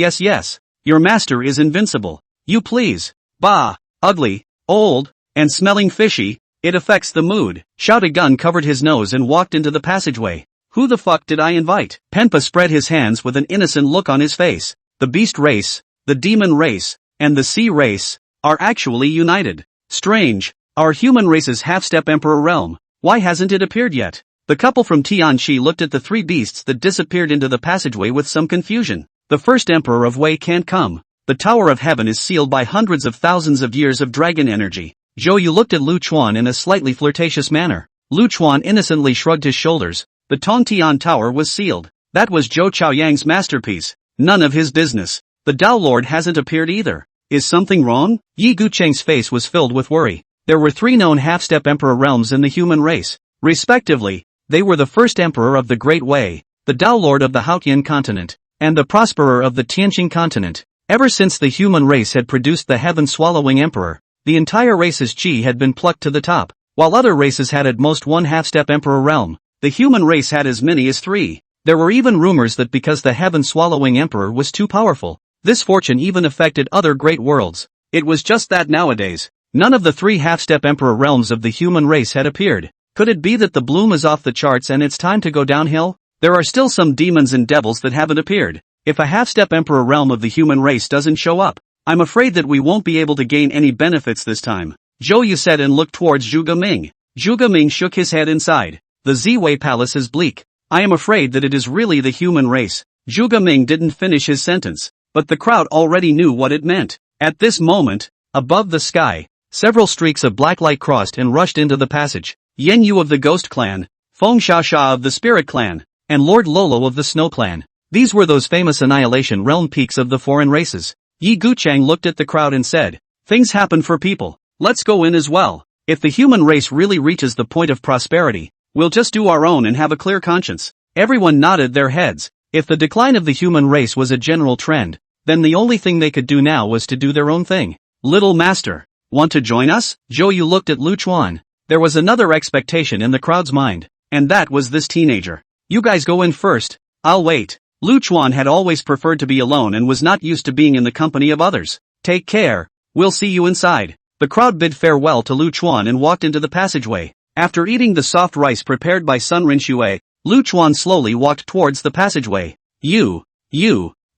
Your master is invincible. You please. Ba, ugly, old, and smelling fishy, it affects the mood. Xiao Degun covered his nose and walked into the passageway. Who the fuck did I invite? Penpa spread his hands with an innocent look on his face. The beast race, the demon race, and the sea race, are actually united. Strange, our human race's half-step emperor realm, why hasn't it appeared yet? The couple from Tianxi looked at the three beasts that disappeared into the passageway with some confusion. The first emperor of Wei can't come. The Tower of Heaven is sealed by hundreds of thousands of years of dragon energy. Zhou Yu looked at Lu Chuan in a slightly flirtatious manner. Lu Chuan innocently shrugged his shoulders. The Tongtian Tower was sealed. That was Zhou Chaoyang's masterpiece. None of his business. The Tao Lord hasn't appeared either. Is something wrong? Yi Gucheng's face was filled with worry. There were 3 known half-step emperor realms in the human race. Respectively, they were the first emperor of the Great Wei, the Tao Lord of the Haotian continent, and the prosperer of the Tianqing continent. Ever since the human race had produced the heaven-swallowing emperor, the entire race's chi had been plucked to the top. While other races had at most 1 half-step emperor realm, the human race had as many as 3. There were even rumors that because the heaven-swallowing emperor was too powerful, this fortune even affected other great worlds. It was just that nowadays, none of the 3 half-step emperor realms of the human race had appeared. Could it be that the bloom is off the charts and it's time to go downhill? There are still some demons and devils that haven't appeared. If a half-step emperor realm of the human race doesn't show up, I'm afraid that we won't be able to gain any benefits this time. Zhou Yu said and looked towards Zhuge Ming. Zhuge Ming shook his head inside. The Ziwei Palace is bleak. I am afraid that it is really the human race. Zhuge Ming didn't finish his sentence, but the crowd already knew what it meant. At this moment, above the sky, several streaks of black light crossed and rushed into the passage. Yen Yu of the Ghost Clan, Feng Xiaxia of the Spirit Clan, and Lord Lolo of the Snow Clan. These were those famous Annihilation Realm peaks of the foreign races. Yi Gucheng looked at the crowd and said, "Things happen for people. Let's go in as well. If the human race really reaches the point of prosperity, we'll just do our own and have a clear conscience." Everyone nodded their heads. If the decline of the human race was a general trend, then the only thing they could do now was to do their own thing. "Little master, want to join us?" Zhou Yu looked at Lu Chuan. There was another expectation in the crowd's mind, and that was this teenager. "You guys go in first. I'll wait." Lu Chuan had always preferred to be alone and was not used to being in the company of others. "Take care, we'll see you inside." The crowd bid farewell to Lu Chuan and walked into the passageway. After eating the soft rice prepared by Sun Rinxue, Lu Chuan slowly walked towards the passageway. You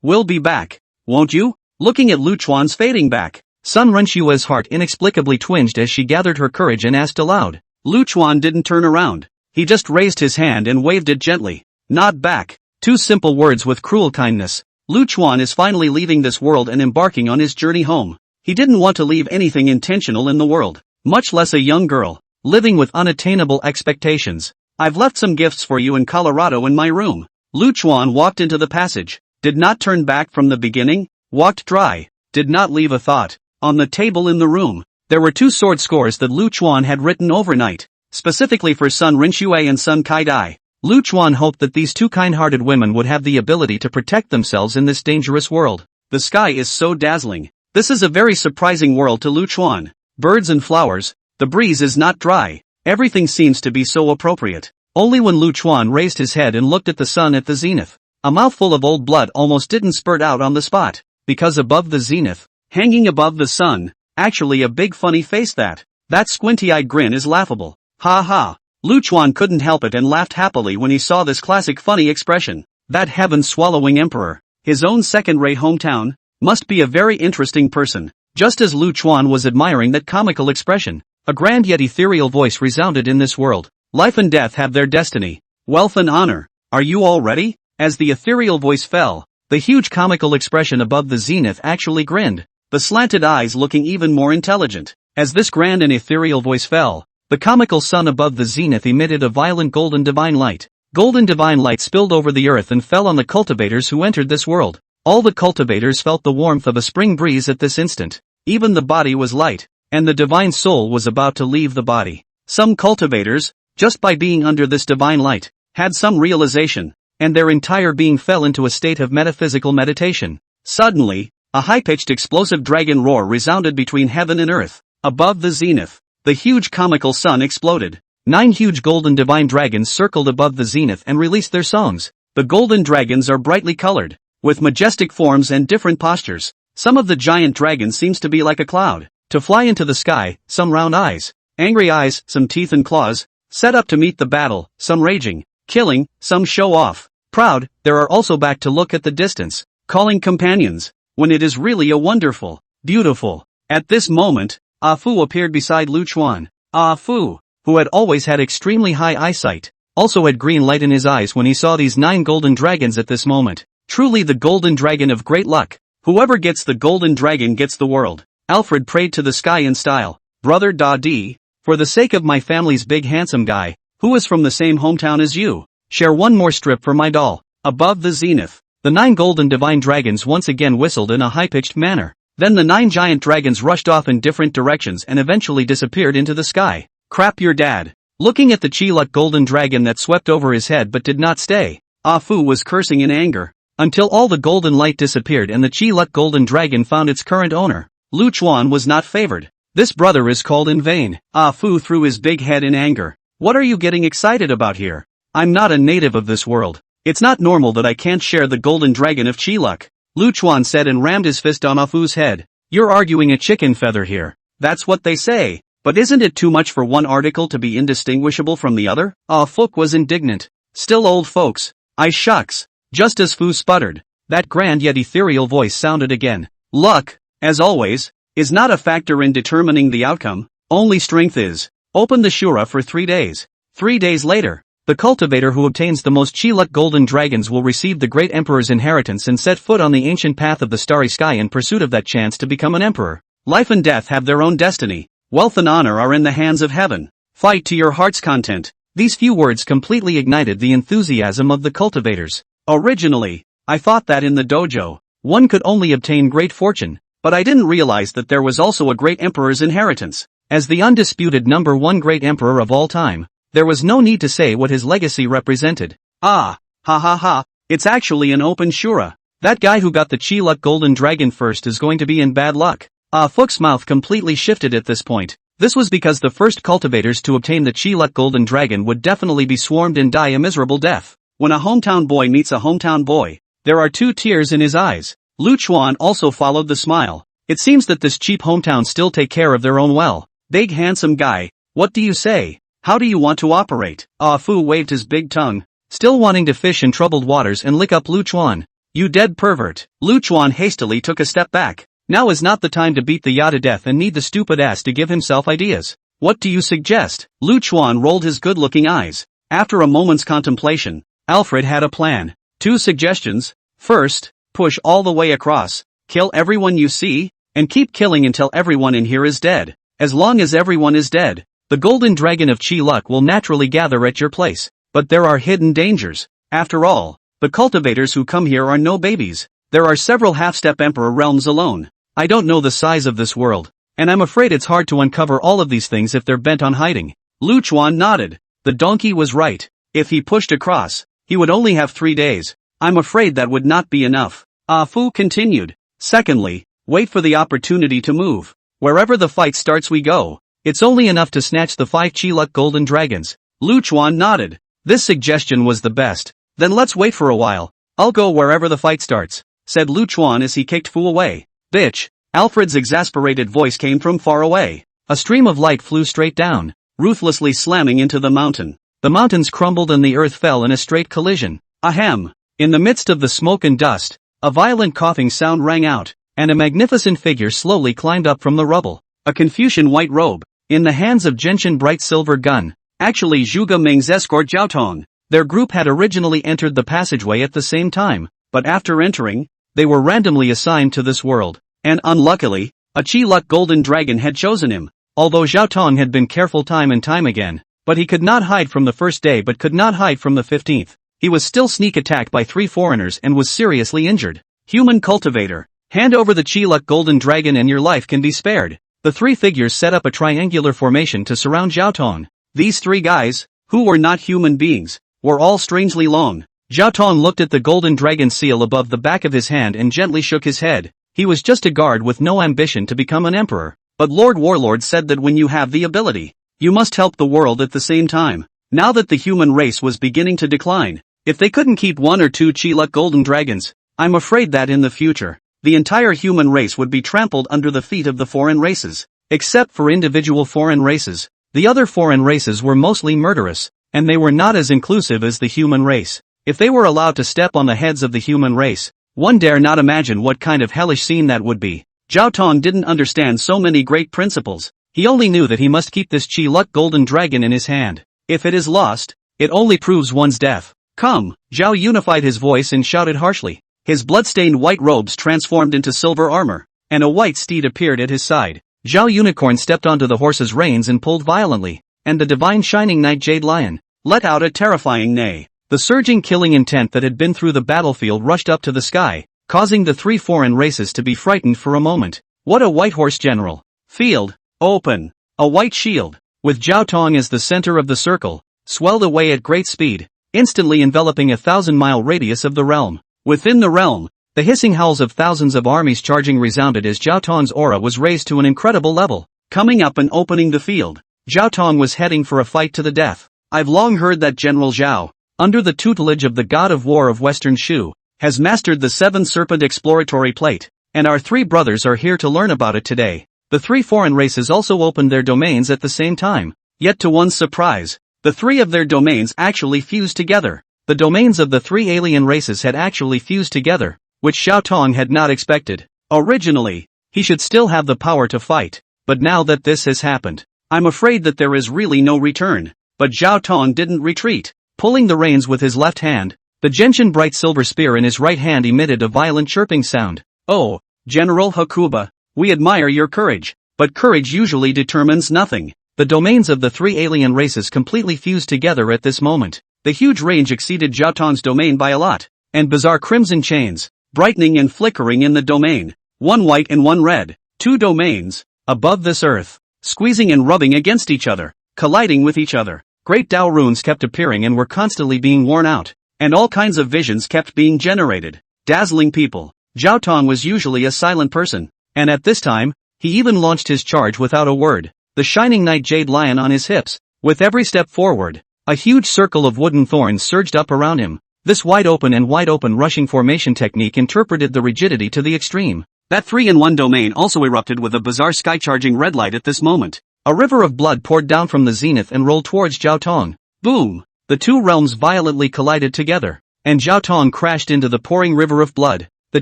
will be back, won't you?" Looking at Lu Chuan's fading back, Sun Renshue's heart inexplicably twinged as she gathered her courage and asked aloud. Lu Chuan didn't turn around. He just raised his hand and waved it gently. "Not back." 2 simple words with cruel kindness. Lu Chuan is finally leaving this world and embarking on his journey home. He didn't want to leave anything intentional in the world, much less a young girl, living with unattainable expectations. "I've left some gifts for you in Colorado in my room." Lu Chuan walked into the passage, did not turn back from the beginning, walked dry, did not leave a thought. On the table in the room, there were 2 sword scores that Lu Chuan had written overnight, specifically for Sun Rinxue and Sun Kaidai. Lu Chuan hoped that these 2 kind-hearted women would have the ability to protect themselves in this dangerous world. The sky is so dazzling. This is a very surprising world to Lu Chuan. Birds and flowers, the breeze is not dry, everything seems to be so appropriate. Only when Lu Chuan raised his head and looked at the sun at the zenith, a mouthful of old blood almost didn't spurt out on the spot, because above the zenith, hanging above the sun, actually a big funny face that squinty-eyed grin is laughable. Ha ha. Lu Chuan couldn't help it and laughed happily when he saw this classic funny expression. That heaven-swallowing emperor, his own second-rate hometown, must be a very interesting person. Just as Lu Chuan was admiring that comical expression, a grand yet ethereal voice resounded in this world. "Life and death have their destiny. Wealth and honor. Are you all ready?" As the ethereal voice fell, the huge comical expression above the zenith actually grinned, the slanted eyes looking even more intelligent. As this grand and ethereal voice fell, the comical sun above the zenith emitted a violent golden divine light. Golden divine light spilled over the earth and fell on the cultivators who entered this world. All the cultivators felt the warmth of a spring breeze at this instant. Even the body was light, and the divine soul was about to leave the body. Some cultivators, just by being under this divine light, had some realization, and their entire being fell into a state of metaphysical meditation. Suddenly, a high-pitched explosive dragon roar resounded between heaven and earth. Above the zenith, the huge comical sun exploded. 9 huge golden divine dragons circled above the zenith and released their songs. The golden dragons are brightly colored, with majestic forms and different postures. Some of the giant dragons seems to be like a cloud, to fly into the sky, some round eyes, angry eyes, some teeth and claws, set up to meet the battle, some raging, killing, some show off, proud. There are also back to look at the distance, calling companions, when it is really a wonderful, beautiful. At this moment, Ah Fu appeared beside Lu Chuan. Ah Fu, who had always had extremely high eyesight, also had green light in his eyes when he saw these 9 golden dragons at this moment. Truly the golden dragon of great luck. Whoever gets the golden dragon gets the world. Alfred prayed to the sky in style. Brother Da-dee, for the sake of my family's big handsome guy, who is from the same hometown as you, share one more strip for my doll. Above the zenith, the 9 golden divine dragons once again whistled in a high-pitched manner. Then the 9 giant dragons rushed off in different directions and eventually disappeared into the sky. Crap your dad. Looking at the Chiluk golden dragon that swept over his head but did not stay, Ah Fu was cursing in anger, until all the golden light disappeared and the Chiluk golden dragon found its current owner. Lu Chuan was not favored. This brother is called in vain. Ah Fu threw his big head in anger. What are you getting excited about here? I'm not a native of this world. It's not normal that I can't share the golden dragon of Chiluk. Lu Chuan said and rammed his fist on Ah Fu's head. You're arguing a chicken feather here. That's what they say. But isn't it too much for one article to be indistinguishable from the other? Ah Fu was indignant. Still old folks. I shucks. Just as Fu sputtered, that grand yet ethereal voice sounded again. Luck, as always, is not a factor in determining the outcome, only strength is. Open the Shura for 3 days. 3 days later, the cultivator who obtains the most Chiluk golden dragons will receive the great emperor's inheritance and set foot on the ancient path of the starry sky in pursuit of that chance to become an emperor. Life and death have their own destiny. Wealth and honor are in the hands of heaven. Fight to your heart's content. These few words completely ignited the enthusiasm of the cultivators. Originally, I thought that in the dojo, one could only obtain great fortune, but I didn't realize that there was also a great emperor's inheritance. As the undisputed number 1 great emperor of all time, there was no need to say what his legacy represented. Ah, ha ha ha, it's actually an open Shura. That guy who got the Chiluk golden dragon first is going to be in bad luck. Ah Fu's mouth completely shifted at this point. This was because the first cultivators to obtain the Chiluk golden dragon would definitely be swarmed and die a miserable death. When a hometown boy meets a hometown boy, there are 2 tears in his eyes. Lu Chuan also followed the smile. It seems that this cheap hometown still take care of their own well. Big handsome guy, what do you say? How do you want to operate? Ah Fu waved his big tongue, still wanting to fish in troubled waters and lick up Lu Chuan. You dead pervert. Lu Chuan hastily took a step back. Now is not the time to beat the yacht to death and need the stupid ass to give himself ideas. What do you suggest? Lu Chuan rolled his good-looking eyes. After a moment's contemplation, Alfred had a plan. 2 suggestions. First, push all the way across, kill everyone you see, and keep killing until everyone in here is dead. As long as everyone is dead, the golden dragon of Chiluk will naturally gather at your place. But there are hidden dangers. After all, the cultivators who come here are no babies. There are several half-step emperor realms alone. I don't know the size of this world, and I'm afraid it's hard to uncover all of these things if they're bent on hiding. Lu Chuan nodded. The donkey was right. If he pushed across, he would only have 3 days. I'm afraid that would not be enough. Ah Fu continued. Secondly, wait for the opportunity to move. Wherever the fight starts we go. It's only enough to snatch the 5 Chiluk golden dragons. Lu Chuan nodded. This suggestion was the best. Then let's wait for a while. I'll go wherever the fight starts, said Lu Chuan as he kicked Fu away. Bitch. Alfred's exasperated voice came from far away. A stream of light flew straight down, ruthlessly slamming into the mountain. The mountains crumbled and the earth fell in a straight collision. Ahem. In the midst of the smoke and dust, a violent coughing sound rang out, and a magnificent figure slowly climbed up from the rubble. A Confucian white robe, in the hands of Genshin bright silver gun. Actually Zhuge Ming's escort Jiao Tong. Their group had originally entered the passageway at the same time, but after entering, they were randomly assigned to this world, and unluckily, a Chiluk golden dragon had chosen him. Although Jiao Tong had been careful time and time again, but he could not hide from the first day but could not hide from the 15th. He was still sneak attacked by 3 foreigners and was seriously injured. Human cultivator, hand over the Chiluk golden dragon and your life can be spared. The 3 figures set up a triangular formation to surround Jiao Tong. These 3 guys, who were not human beings, were all strangely long. Jiao Tong looked at the golden dragon seal above the back of his hand and gently shook his head. He was just a guard with no ambition to become an emperor. But Lord Warlord said that when you have the ability, you must help the world at the same time. Now that the human race was beginning to decline, if they couldn't keep 1 or 2 Chiluk golden dragons, I'm afraid that in the future, the entire human race would be trampled under the feet of the foreign races. Except for individual foreign races, the other foreign races were mostly murderous, and they were not as inclusive as the human race. If they were allowed to step on the heads of the human race, one dare not imagine what kind of hellish scene that would be. Jiao Tong didn't understand so many great principles. He only knew that he must keep this Chiluk golden dragon in his hand. If it is lost, it only proves one's death. Come, Zhao unified his voice and shouted harshly. His bloodstained white robes transformed into silver armor, and a white steed appeared at his side. Zhao Unicorn stepped onto the horse's reins and pulled violently, and the divine shining knight Jade Lion let out a terrifying neigh. The surging killing intent that had been through the battlefield rushed up to the sky, causing the three foreign races to be frightened for a moment. What a white horse general! Field, open! A white shield, with Zhao Tong as the center of the circle, swelled away at great speed, instantly enveloping a 1,000-mile radius of the realm. Within the realm, the hissing howls of thousands of armies charging resounded as Zhao Tong's aura was raised to an incredible level. Coming up and opening the field, Zhao Tong was heading for a fight to the death. I've long heard that General Zhao, under the tutelage of the god of war of Western Shu, has mastered the Seven Serpent Exploratory Plate, and our three brothers are here to learn about it today. The three foreign races also opened their domains at the same time. Yet to one's surprise, the three of their domains actually fused together. The domains of the three alien races had actually fused together, which Zhao Tong had not expected. Originally, he should still have the power to fight, but now that this has happened, I'm afraid that there is really no return. But Zhao Tong didn't retreat. Pulling the reins with his left hand, the gentian bright silver spear in his right hand emitted a violent chirping sound. Oh, General Hakuba, we admire your courage, but courage usually determines nothing. The domains of the three alien races completely fused together at this moment. The huge range exceeded Zhao Tong's domain by a lot, and bizarre crimson chains, brightening and flickering in the domain, one white and one red, two domains, above this earth, squeezing and rubbing against each other, colliding with each other. Great Tao runes kept appearing and were constantly being worn out, and all kinds of visions kept being generated, dazzling people. Zhao Tong was usually a silent person, and at this time, he even launched his charge without a word, the shining knight Jade Lion on his hips. With every step forward, a huge circle of wooden thorns surged up around him. This wide open rushing formation technique interpreted the rigidity to the extreme. That 3-in-1 domain also erupted with a bizarre sky-charging red light at this moment. A river of blood poured down from the zenith and rolled towards Zhao Tong. Boom! The two realms violently collided together, and Zhao Tong crashed into the pouring river of blood. The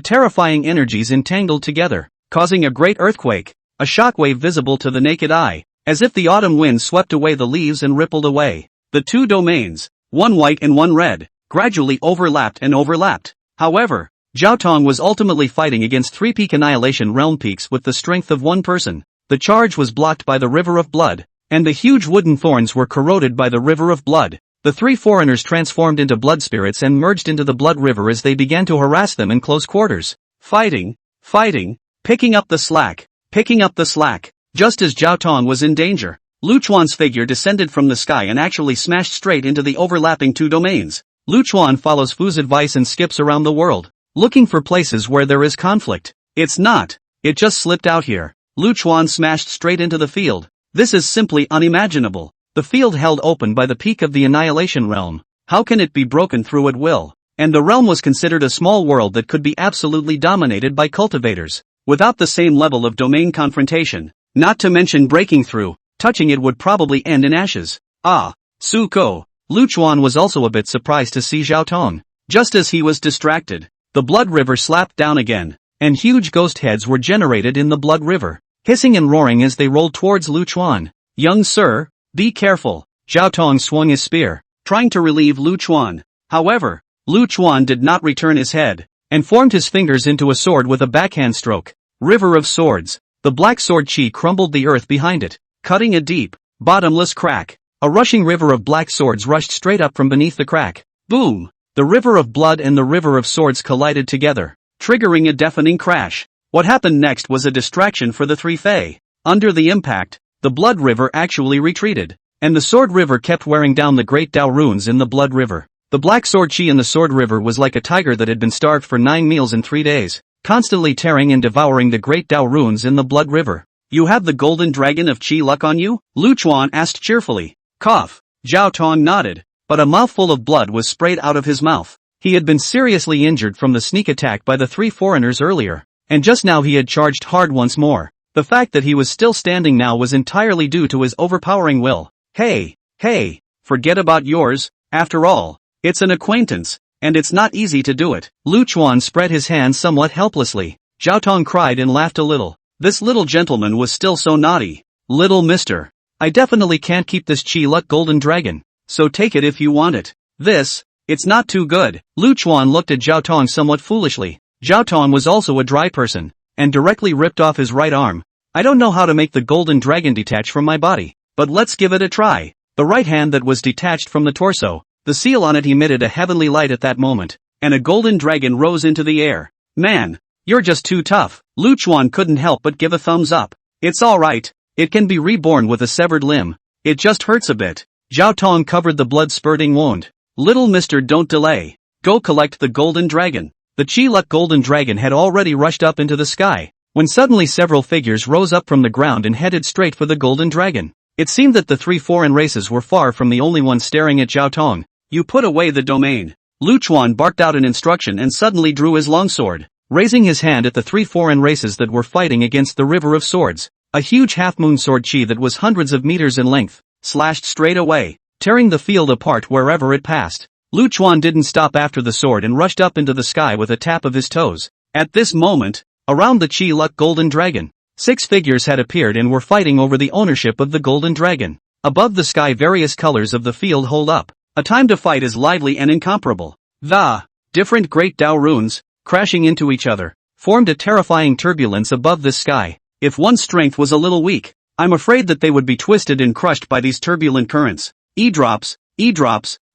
terrifying energies entangled together, causing a great earthquake, a shockwave visible to the naked eye, as if the autumn wind swept away the leaves and rippled away. The two domains, one white and one red, gradually overlapped and overlapped. However, Zhao Tong was ultimately fighting against three peak annihilation realm peaks with the strength of one person. The charge was blocked by the river of blood, and the huge wooden thorns were corroded by the river of blood. The three foreigners transformed into blood spirits and merged into the blood river as they began to harass them in close quarters. Fighting, picking up the slack. Just as Zhao Tong was in danger, Lu Chuan's figure descended from the sky and actually smashed straight into the overlapping two domains. Lu Chuan follows Fu's advice and skips around the world, looking for places where there is conflict. It just slipped out here. Lu Chuan smashed straight into the field. This is simply unimaginable. The field held open by the peak of the annihilation realm. How can it be broken through at will? And the realm was considered a small world that could be absolutely dominated by cultivators, without the same level of domain confrontation. Not to mention breaking through, touching it would probably end in ashes. Ah, Suko. Lu Chuan was also a bit surprised to see Zhao Tong. Just as he was distracted, the blood river slapped down again, and huge ghost heads were generated in the blood river, hissing and roaring as they rolled towards Lu Chuan. Young sir, be careful. Zhao Tong swung his spear, trying to relieve Lu Chuan. However, Lu Chuan did not return his head, and formed his fingers into a sword with a backhand stroke. River of swords. The black sword chi crumbled the earth behind it, cutting a deep, bottomless crack. A rushing river of black swords rushed straight up from beneath the crack. Boom! The river of blood and the river of swords collided together, triggering a deafening crash. What happened next was a distraction for the three Fae. Under the impact, the blood river actually retreated, and the sword river kept wearing down the great Tao runes in the blood river. The black sword chi in the sword river was like a tiger that had been starved for 9 meals in 3 days, constantly tearing and devouring the great Tao runes in the blood river. You have the golden dragon of chi luck on you? Lu Chuan asked cheerfully. Cough. Zhao Tong nodded, but a mouthful of blood was sprayed out of his mouth. He had been seriously injured from the sneak attack by the 3 foreigners earlier, and just now he had charged hard once more. The fact that he was still standing now was entirely due to his overpowering will. Hey, forget about yours. After all, it's an acquaintance, and it's not easy to do it. Lu Chuan spread his hands somewhat helplessly. Zhao Tong cried and laughed a little. This little gentleman was still so naughty. Little mister, I definitely can't keep this chi luck golden dragon, so take it if you want it. It's not too good. Lu Chuan looked at Zhao Tong somewhat foolishly. Zhao Tong was also a dry person, and directly ripped off his right arm. I don't know how to make the golden dragon detach from my body, but let's give it a try. The right hand that was detached from the torso, the seal on it emitted a heavenly light at that moment, and a golden dragon rose into the air. Man, you're just too tough. Lu Chuan couldn't help but give a thumbs up. It's alright. It can be reborn with a severed limb. It just hurts a bit. Zhao Tong covered the blood-spurting wound. Little mister, don't delay. Go collect the golden dragon. The Chi-Luck golden dragon had already rushed up into the sky, when suddenly several figures rose up from the ground and headed straight for the golden dragon. It seemed that the three foreign races were far from the only ones staring at Zhao Tong. You put away the domain. Lu Chuan barked out an instruction and suddenly drew his longsword, raising his hand at the three foreign races that were fighting against the river of swords. A huge half-moon sword chi that was hundreds of meters in length, slashed straight away, tearing the field apart wherever it passed. Lu Chuan didn't stop after the sword and rushed up into the sky with a tap of his toes. At this moment, around the Chi-Luck golden dragon, 6 figures had appeared and were fighting over the ownership of the golden dragon. Above the sky, various colors of the field hold up. A time to fight is lively and incomparable. The different great Tao runes, crashing into each other, formed a terrifying turbulence above this sky. If one's strength was a little weak, I'm afraid that they would be twisted and crushed by these turbulent currents. E-drops,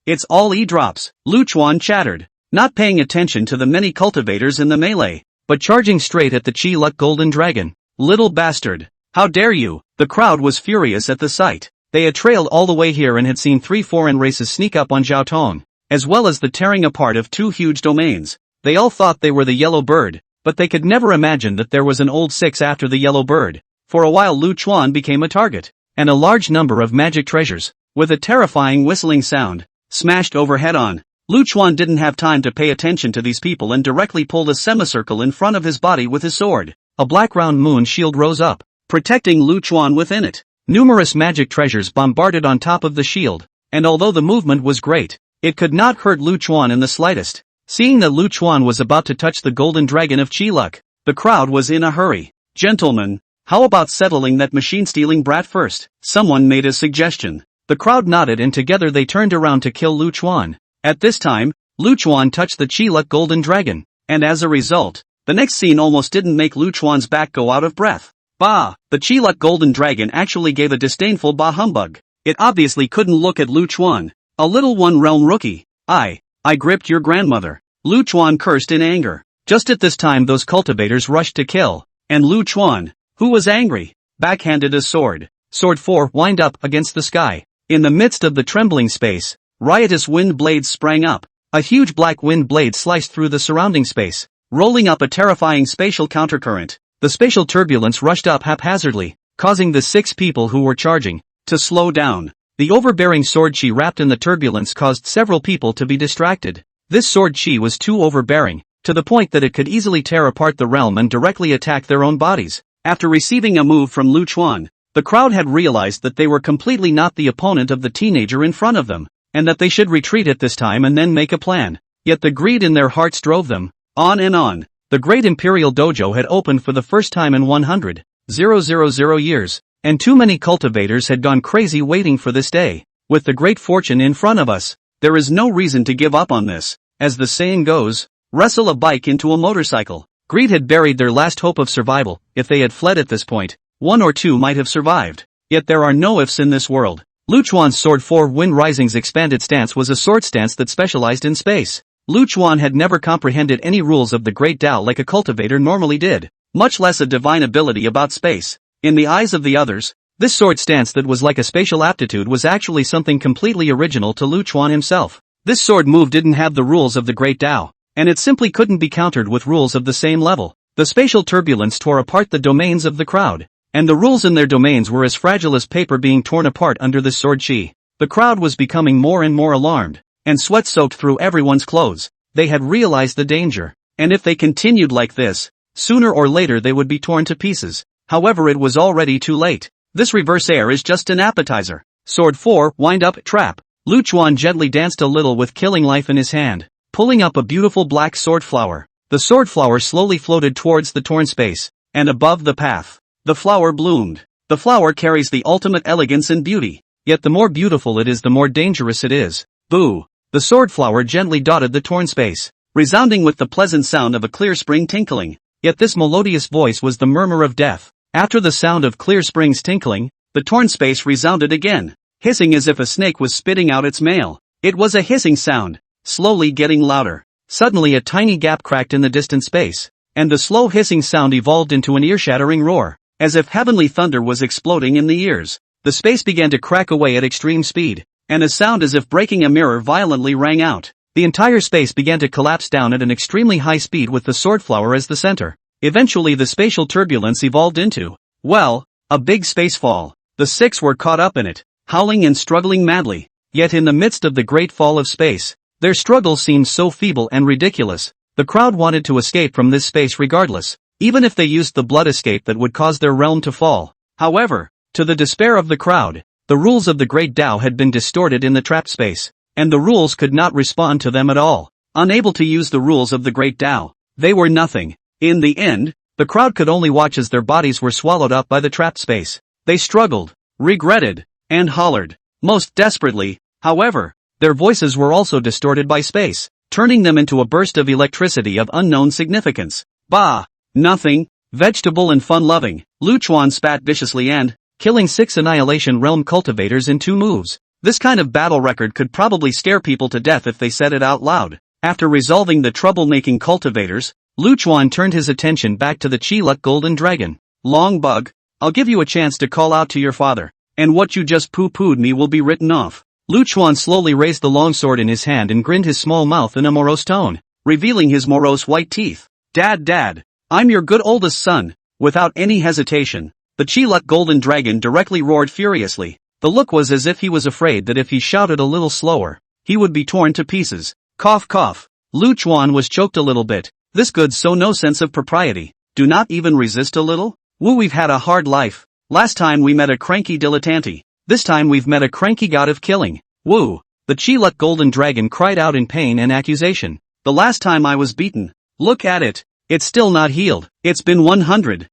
it's all E-drops, Lu Chuan chattered, not paying attention to the many cultivators in the melee, but charging straight at the Chi-Luck golden dragon. Little bastard, how dare you? The crowd was furious at the sight. They had trailed all the way here and had seen 3 foreign races sneak up on Zhao Tong, as well as the tearing apart of 2 huge domains. They all thought they were the yellow bird, but they could never imagine that there was an old 6 after the yellow bird. For a while Lu Chuan became a target, and a large number of magic treasures, with a terrifying whistling sound, smashed overhead on. Lu Chuan didn't have time to pay attention to these people and directly pulled a semicircle in front of his body with his sword. A black round moon shield rose up, protecting Lu Chuan within it. Numerous magic treasures bombarded on top of the shield, and although the movement was great, it could not hurt Lu Chuan in the slightest. Seeing that Lu Chuan was about to touch the golden dragon of Chi-Luck, the crowd was in a hurry. Gentlemen, how about settling that machine-stealing brat first? Someone made a suggestion. The crowd nodded and together they turned around to kill Lu Chuan. At this time, Lu Chuan touched the Chi-Luck golden dragon, and as a result, the next scene almost didn't make Lu Chuan's back go out of breath. Bah! The Chi-Luck golden dragon actually gave a disdainful bah humbug. It obviously couldn't look at Lu Chuan. A little one-realm rookie. I gripped your grandmother. Lu Chuan cursed in anger. Just at this time those cultivators rushed to kill, and Lu Chuan, who was angry, backhanded a sword. Sword 4 wind up against the sky. In the midst of the trembling space, riotous wind blades sprang up. A huge black wind blade sliced through the surrounding space, rolling up a terrifying spatial countercurrent. The spatial turbulence rushed up haphazardly, causing the 6 people who were charging to slow down. The overbearing sword chi wrapped in the turbulence caused several people to be distracted. This sword chi was too overbearing, to the point that it could easily tear apart the realm and directly attack their own bodies. After receiving a move from Lu Chuan, the crowd had realized that they were completely not the opponent of the teenager in front of them, and that they should retreat at this time and then make a plan. Yet the greed in their hearts drove them on and on. The great Imperial Dojo had opened for the first time in 100,000 years, and too many cultivators had gone crazy waiting for this day. With the great fortune in front of us, there is no reason to give up on this. As the saying goes, wrestle a bike into a motorcycle. Greed had buried their last hope of survival. If they had fled at this point, 1 or 2 might have survived. Yet there are no ifs in this world. Lu Chuan's Sword 4 Wind Rising's expanded stance was a sword stance that specialized in space. Lu Chuan had never comprehended any rules of the Great Tao like a cultivator normally did, much less a divine ability about space. In the eyes of the others, this sword stance that was like a spatial aptitude was actually something completely original to Lu Chuan himself. This sword move didn't have the rules of the Great Tao, and it simply couldn't be countered with rules of the same level. The spatial turbulence tore apart the domains of the crowd, and the rules in their domains were as fragile as paper being torn apart under this sword chi. The crowd was becoming more and more alarmed, and sweat soaked through everyone's clothes. They had realized the danger, and if they continued like this, sooner or later they would be torn to pieces. However, it was already too late. This reverse air is just an appetizer. Sword 4 Wind Up Trap. Lu Chuan gently danced a little with killing life in his hand, pulling up a beautiful black sword flower. The sword flower slowly floated towards the torn space, and above the path, the flower bloomed. The flower carries the ultimate elegance and beauty, yet the more beautiful it is the more dangerous it is. Boo! The sword flower gently dotted the torn space, resounding with the pleasant sound of a clear spring tinkling. Yet this melodious voice was the murmur of death. After the sound of clear springs tinkling, the torn space resounded again, hissing as if a snake was spitting out its mail. It was a hissing sound, slowly getting louder. Suddenly a tiny gap cracked in the distant space, and the slow hissing sound evolved into an ear-shattering roar. As if heavenly thunder was exploding in the ears, the space began to crack away at extreme speed, and a sound as if breaking a mirror violently rang out. The entire space began to collapse down at an extremely high speed with the sword flower as the center. Eventually the spatial turbulence evolved into, well, a big space fall. The six were caught up in it, howling and struggling madly. Yet in the midst of the great fall of space, their struggle seemed so feeble and ridiculous. The crowd wanted to escape from this space regardless, even if they used the blood escape that would cause their realm to fall. However, to the despair of the crowd, the rules of the Great Tao had been distorted in the trapped space, and the rules could not respond to them at all. Unable to use the rules of the Great Tao, they were nothing. In the end, the crowd could only watch as their bodies were swallowed up by the trapped space. They struggled, regretted, and hollered, most desperately. However, their voices were also distorted by space, turning them into a burst of electricity of unknown significance. Bah! Nothing, vegetable and fun-loving. Lu Chuan spat viciously and, killing 6 Annihilation Realm cultivators in 2 moves. This kind of battle record could probably scare people to death if they said it out loud. After resolving the troublemaking cultivators, Lu Chuan turned his attention back to the Chi-Luck Golden Dragon. Long bug, I'll give you a chance to call out to your father, and what you just poo-pooed me will be written off. Lu Chuan slowly raised the long sword in his hand and grinned his small mouth in a morose tone, revealing his morose white teeth. Dad, I'm your good oldest son. Without any hesitation, the Chi-Luck Golden Dragon directly roared furiously. The look was as if he was afraid that if he shouted a little slower, he would be torn to pieces. Cough cough. Lu Chuan was choked a little bit. This good so no sense of propriety. Do not even resist a little? Woo, we've had a hard life. Last time we met a cranky dilettante. This time we've met a cranky god of killing. Woo. The Chi-Luck Golden Dragon cried out in pain and accusation. The last time I was beaten. Look at it. It's still not healed. It's been 100,000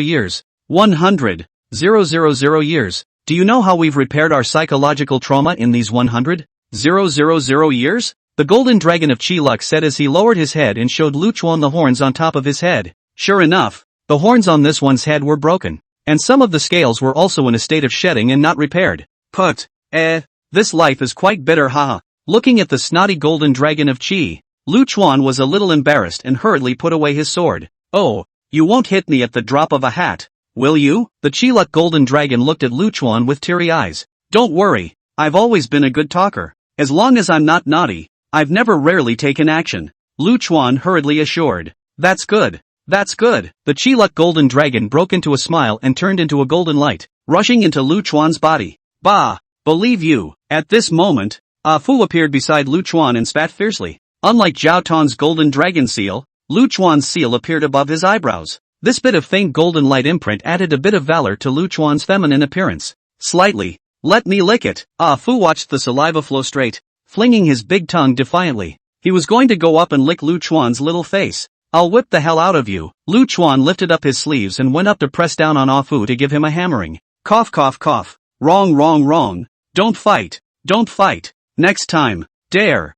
years. 100,000 years. Do you know how we've repaired our psychological trauma in these 100,000 years? The Golden Dragon of Chi-Luck said as he lowered his head and showed Lu Chuan the horns on top of his head. Sure enough, the horns on this one's head were broken, and some of the scales were also in a state of shedding and not repaired. This life is quite bitter, haha. Looking at the snotty Golden Dragon of Chi, Lu Chuan was a little embarrassed and hurriedly put away his sword. Oh, you won't hit me at the drop of a hat, will you? The Chi-Luck Golden Dragon looked at Lu Chuan with teary eyes. Don't worry, I've always been a good talker. As long as I'm not naughty, I've never rarely taken action, Lu Chuan hurriedly assured. That's good. That's good. The Chi-Luck Golden Dragon broke into a smile and turned into a golden light, rushing into Lu Chuan's body. Bah! Believe you. At this moment, Ah Fu appeared beside Lu Chuan and spat fiercely. Unlike Zhao Tong's golden dragon seal, Lu Chuan's seal appeared above his eyebrows. This bit of faint golden light imprint added a bit of valor to Lu Chuan's feminine appearance. Slightly. Let me lick it. Ah Fu watched the saliva flow straight, flinging his big tongue defiantly. He was going to go up and lick Lu Chuan's little face. I'll whip the hell out of you. Lu Chuan lifted up his sleeves and went up to press down on Ah Fu to give him a hammering. Cough cough cough. Wrong. Don't fight. Next time. Dare.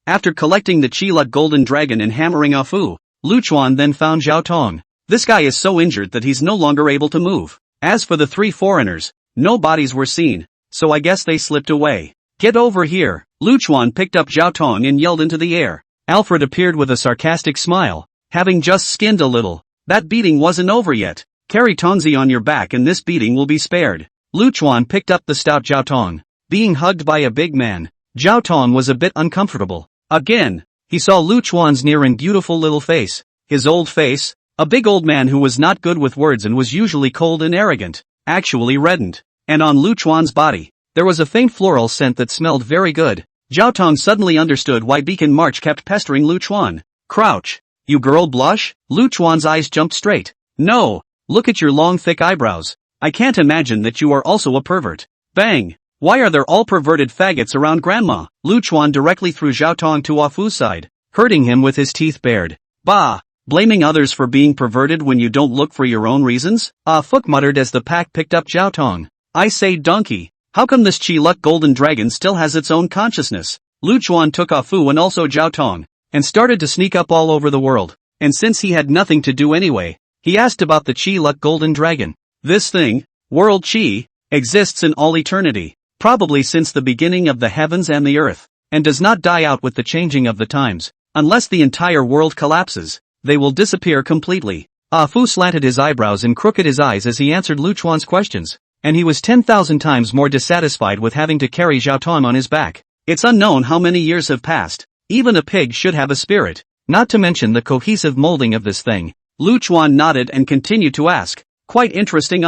After collecting the Chi-Luck Golden Dragon and hammering Ah Fu, Lu Chuan then found Zhao Tong. This guy is so injured that he's no longer able to move. As for the 3 foreigners, no bodies were seen, so I guess they slipped away. Get over here. Lu Chuan picked up Zhao Tong and yelled into the air. Alfred appeared with a sarcastic smile. Having just skinned a little, that beating wasn't over yet. Carry Tongzi on your back and this beating will be spared. Lu Chuan picked up the stout Zhao Tong. Being hugged by a big man, Zhao Tong was a bit uncomfortable. Again, he saw Lu Chuan's near and beautiful little face. His old face, a big old man who was not good with words and was usually cold and arrogant, actually reddened. And on Lu Chuan's body, there was a faint floral scent that smelled very good. Zhao Tong suddenly understood why Beacon March kept pestering Lu Chuan. Crouch. You girl blush? Lu Chuan's eyes jumped straight. No, look at your long thick eyebrows. I can't imagine that you are also a pervert. Bang! Why are there all perverted faggots around grandma? Lu Chuan directly threw Zhao Tong to Ah Fu's side, hurting him with his teeth bared. Bah! Blaming others for being perverted when you don't look for your own reasons? Ah Fu muttered as the pack picked up Zhao Tong. I say donkey, How come this Chi Luck Golden Dragon still has its own consciousness? Lu Chuan took Ah Fu and also Zhao Tong, and started to sneak up all over the world. And since he had nothing to do anyway, he asked about the Chi Luck Golden Dragon. This thing, World Chi, exists in all eternity, probably since the beginning of the heavens and the earth, and does not die out with the changing of the times. Unless the entire world collapses, they will disappear completely. Ah Fu slanted his eyebrows and crooked his eyes as he answered Lu Chuan's questions, and he was 10,000 times more dissatisfied with having to carry Zhao Tong on his back. It's unknown how many years have passed. Even a pig should have a spirit, not to mention the cohesive molding of this thing. Lu Chuan nodded and continued to ask, quite interesting.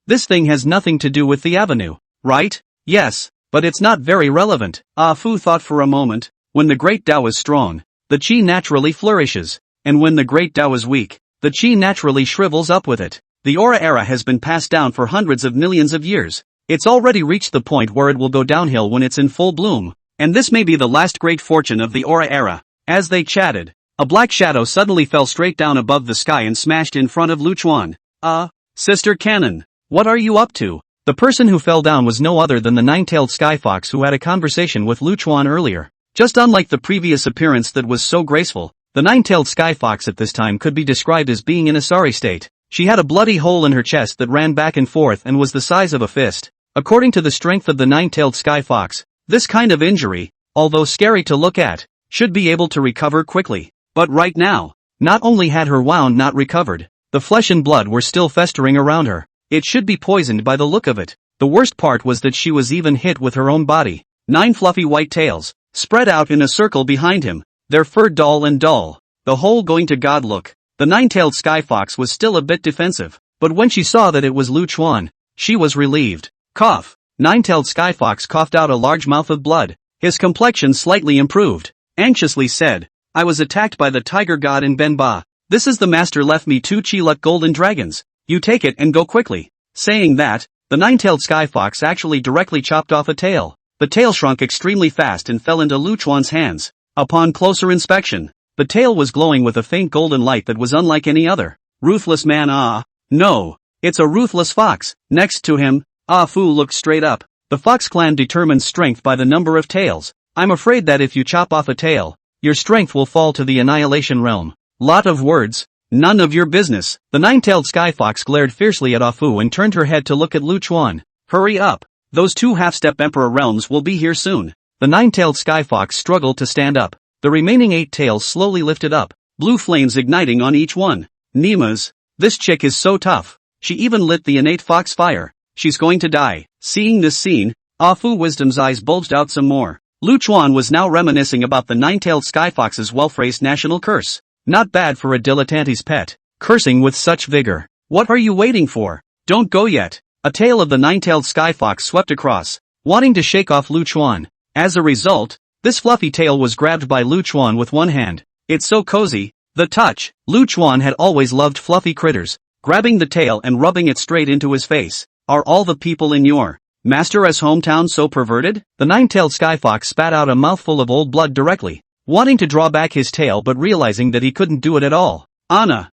This thing has nothing to do with the avenue, right? Yes, but it's not very relevant. Ah Fu thought for a moment. When the great Tao is strong, the Qi naturally flourishes, and when the great Tao is weak, the Qi naturally shrivels up with it. The Aura era has been passed down for hundreds of millions of years. It's already reached the point where it will go downhill when it's in full bloom, and this may be the last great fortune of the Aura era. As they chatted, a black shadow suddenly fell straight down above the sky and smashed in front of Lu Chuan. Sister Canon, what are you up to? The person who fell down was no other than the nine-tailed sky fox who had a conversation with Lu Chuan earlier. Just unlike the previous appearance that was so graceful, the nine-tailed sky fox at this time could be described as being in a sorry state. She had a bloody hole in her chest that ran back and forth and was the size of a fist. According to the strength of the nine-tailed sky fox, this kind of injury, although scary to look at, should be able to recover quickly. But right now, not only had her wound not recovered, the flesh and blood were still festering around her. It should be poisoned by the look of it. The worst part was that she was even hit with her own body. 9 fluffy white tails, spread out in a circle behind him, their fur dull and dull, the whole going to God look. The nine-tailed sky fox was still a bit defensive, but when she saw that it was Lu Chuan, she was relieved. Cough. Nine-tailed sky fox coughed out a large mouth of blood. His complexion slightly improved. Anxiously said, I was attacked by the tiger god in Benba. This is the master left me 2 Chi Luck golden dragons. You take it and go quickly. Saying that, the nine-tailed sky fox actually directly chopped off a tail. The tail shrunk extremely fast and fell into Lu Chuan's hands. Upon closer inspection, the tail was glowing with a faint golden light that was unlike any other. Ruthless man. No, it's a ruthless fox. Next to him, Ah Fu looked straight up. The Fox clan determines strength by the number of tails. I'm afraid that if you chop off a tail, your strength will fall to the annihilation realm. Lot of words, none of your business. The nine-tailed sky fox glared fiercely at Ah Fu and turned her head to look at Lu Chuan. Hurry up. Those 2 half-step emperor realms will be here soon. The nine-tailed sky fox struggled to stand up. The remaining 8 tails slowly lifted up, blue flames igniting on each one. Nemas, this chick is so tough. She even lit the innate fox fire. She's going to die. Seeing this scene, Ah Fu Wisdom's eyes bulged out some more. Lu Chuan was now reminiscing about the nine-tailed sky fox's well-phrased national curse. Not bad for a dilettante's pet. Cursing with such vigor. What are you waiting for? Don't go yet. A tail of the nine-tailed sky fox swept across, wanting to shake off Lu Chuan. As a result, this fluffy tail was grabbed by Lu Chuan with one hand. It's so cozy. The touch. Lu Chuan had always loved fluffy critters. Grabbing the tail and rubbing it straight into his face. Are all the people in your master's hometown so perverted? The nine-tailed sky fox spat out a mouthful of old blood directly, wanting to draw back his tail but realizing that he couldn't do it at all. Anna,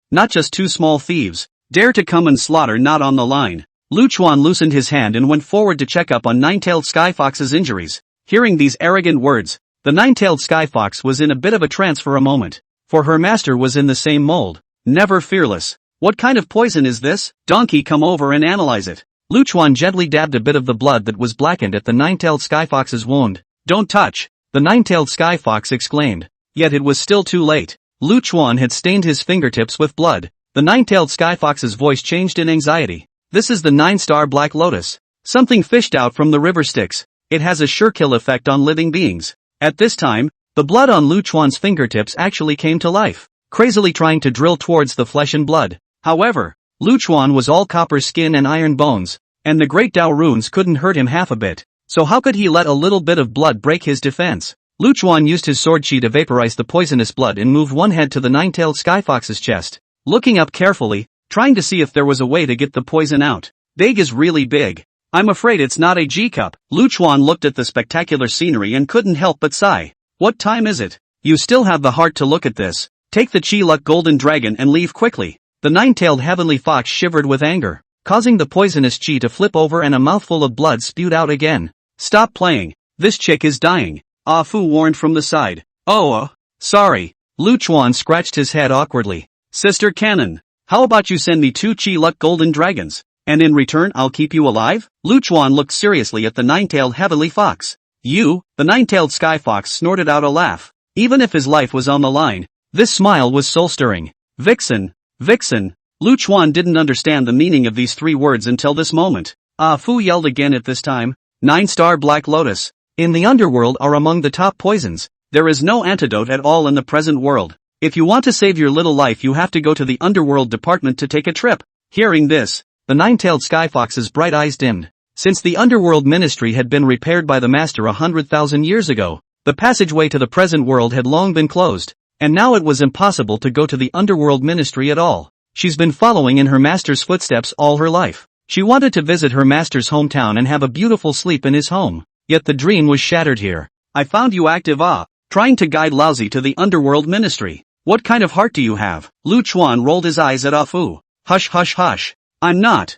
not just 2 small thieves, dare to come and slaughter not on the line. Lu Chuan loosened his hand and went forward to check up on nine-tailed sky fox's injuries. Hearing these arrogant words, the nine-tailed sky fox was in a bit of a trance for a moment, for her master was in the same mold. Never fearless. What kind of poison is this? Donkey, come over and analyze it. Lu Chuan gently dabbed a bit of the blood that was blackened at the nine-tailed sky fox's wound. Don't touch, the nine-tailed sky fox exclaimed. Yet it was still too late. Lu Chuan had stained his fingertips with blood. The nine-tailed sky fox's voice changed in anxiety. This is the 9-star black lotus. Something fished out from the river Styx. It has a sure kill effect on living beings. At this time, the blood on Lu Chuan's fingertips actually came to life, crazily trying to drill towards the flesh and blood. However, Lu Chuan was all copper skin and iron bones, and the great Tao runes couldn't hurt him half a bit. So how could he let a little bit of blood break his defense? Lu Chuan used his sword chi to vaporize the poisonous blood and move one head to the nine-tailed sky fox's chest, looking up carefully, trying to see if there was a way to get the poison out. Big is really big. I'm afraid it's not a G-cup. Lu Chuan looked at the spectacular scenery and couldn't help but sigh. What time is it? You still have the heart to look at this. Take the Chi Luck golden dragon and leave quickly. The nine-tailed heavenly fox shivered with anger. causing the poisonous chi to flip over and a mouthful of blood spewed out again. Stop playing, this chick is dying, Ah Fu warned from the side. Oh, sorry. Lu Chuan scratched his head awkwardly. Sister Canon, how about you send me 2 Chi Luck Golden Dragons, and in return I'll keep you alive? Lu Chuan looked seriously at the nine-tailed heavenly fox. You, the nine-tailed sky fox snorted out a laugh. Even if his life was on the line, this smile was soul-stirring. Vixen, Vixen. Lu Chuan didn't understand the meaning of these 3 words until this moment. Ah Fu yelled again at this time. 9-star Black Lotus. In the underworld are among the top poisons. There is no antidote at all in the present world. If you want to save your little life you have to go to the underworld department to take a trip. Hearing this, the nine-tailed sky fox's bright eyes dimmed. Since the underworld ministry had been repaired by the master 100,000 years ago, the passageway to the present world had long been closed, and now it was impossible to go to the underworld ministry at all. She's been following in her master's footsteps all her life. She wanted to visit her master's hometown and have a beautiful sleep in his home. Yet the dream was shattered here. I found you active trying to guide Lousy to the underworld ministry. What kind of heart do you have? Lu Chuan rolled his eyes at Ah Fu. Hush hush hush. I'm not.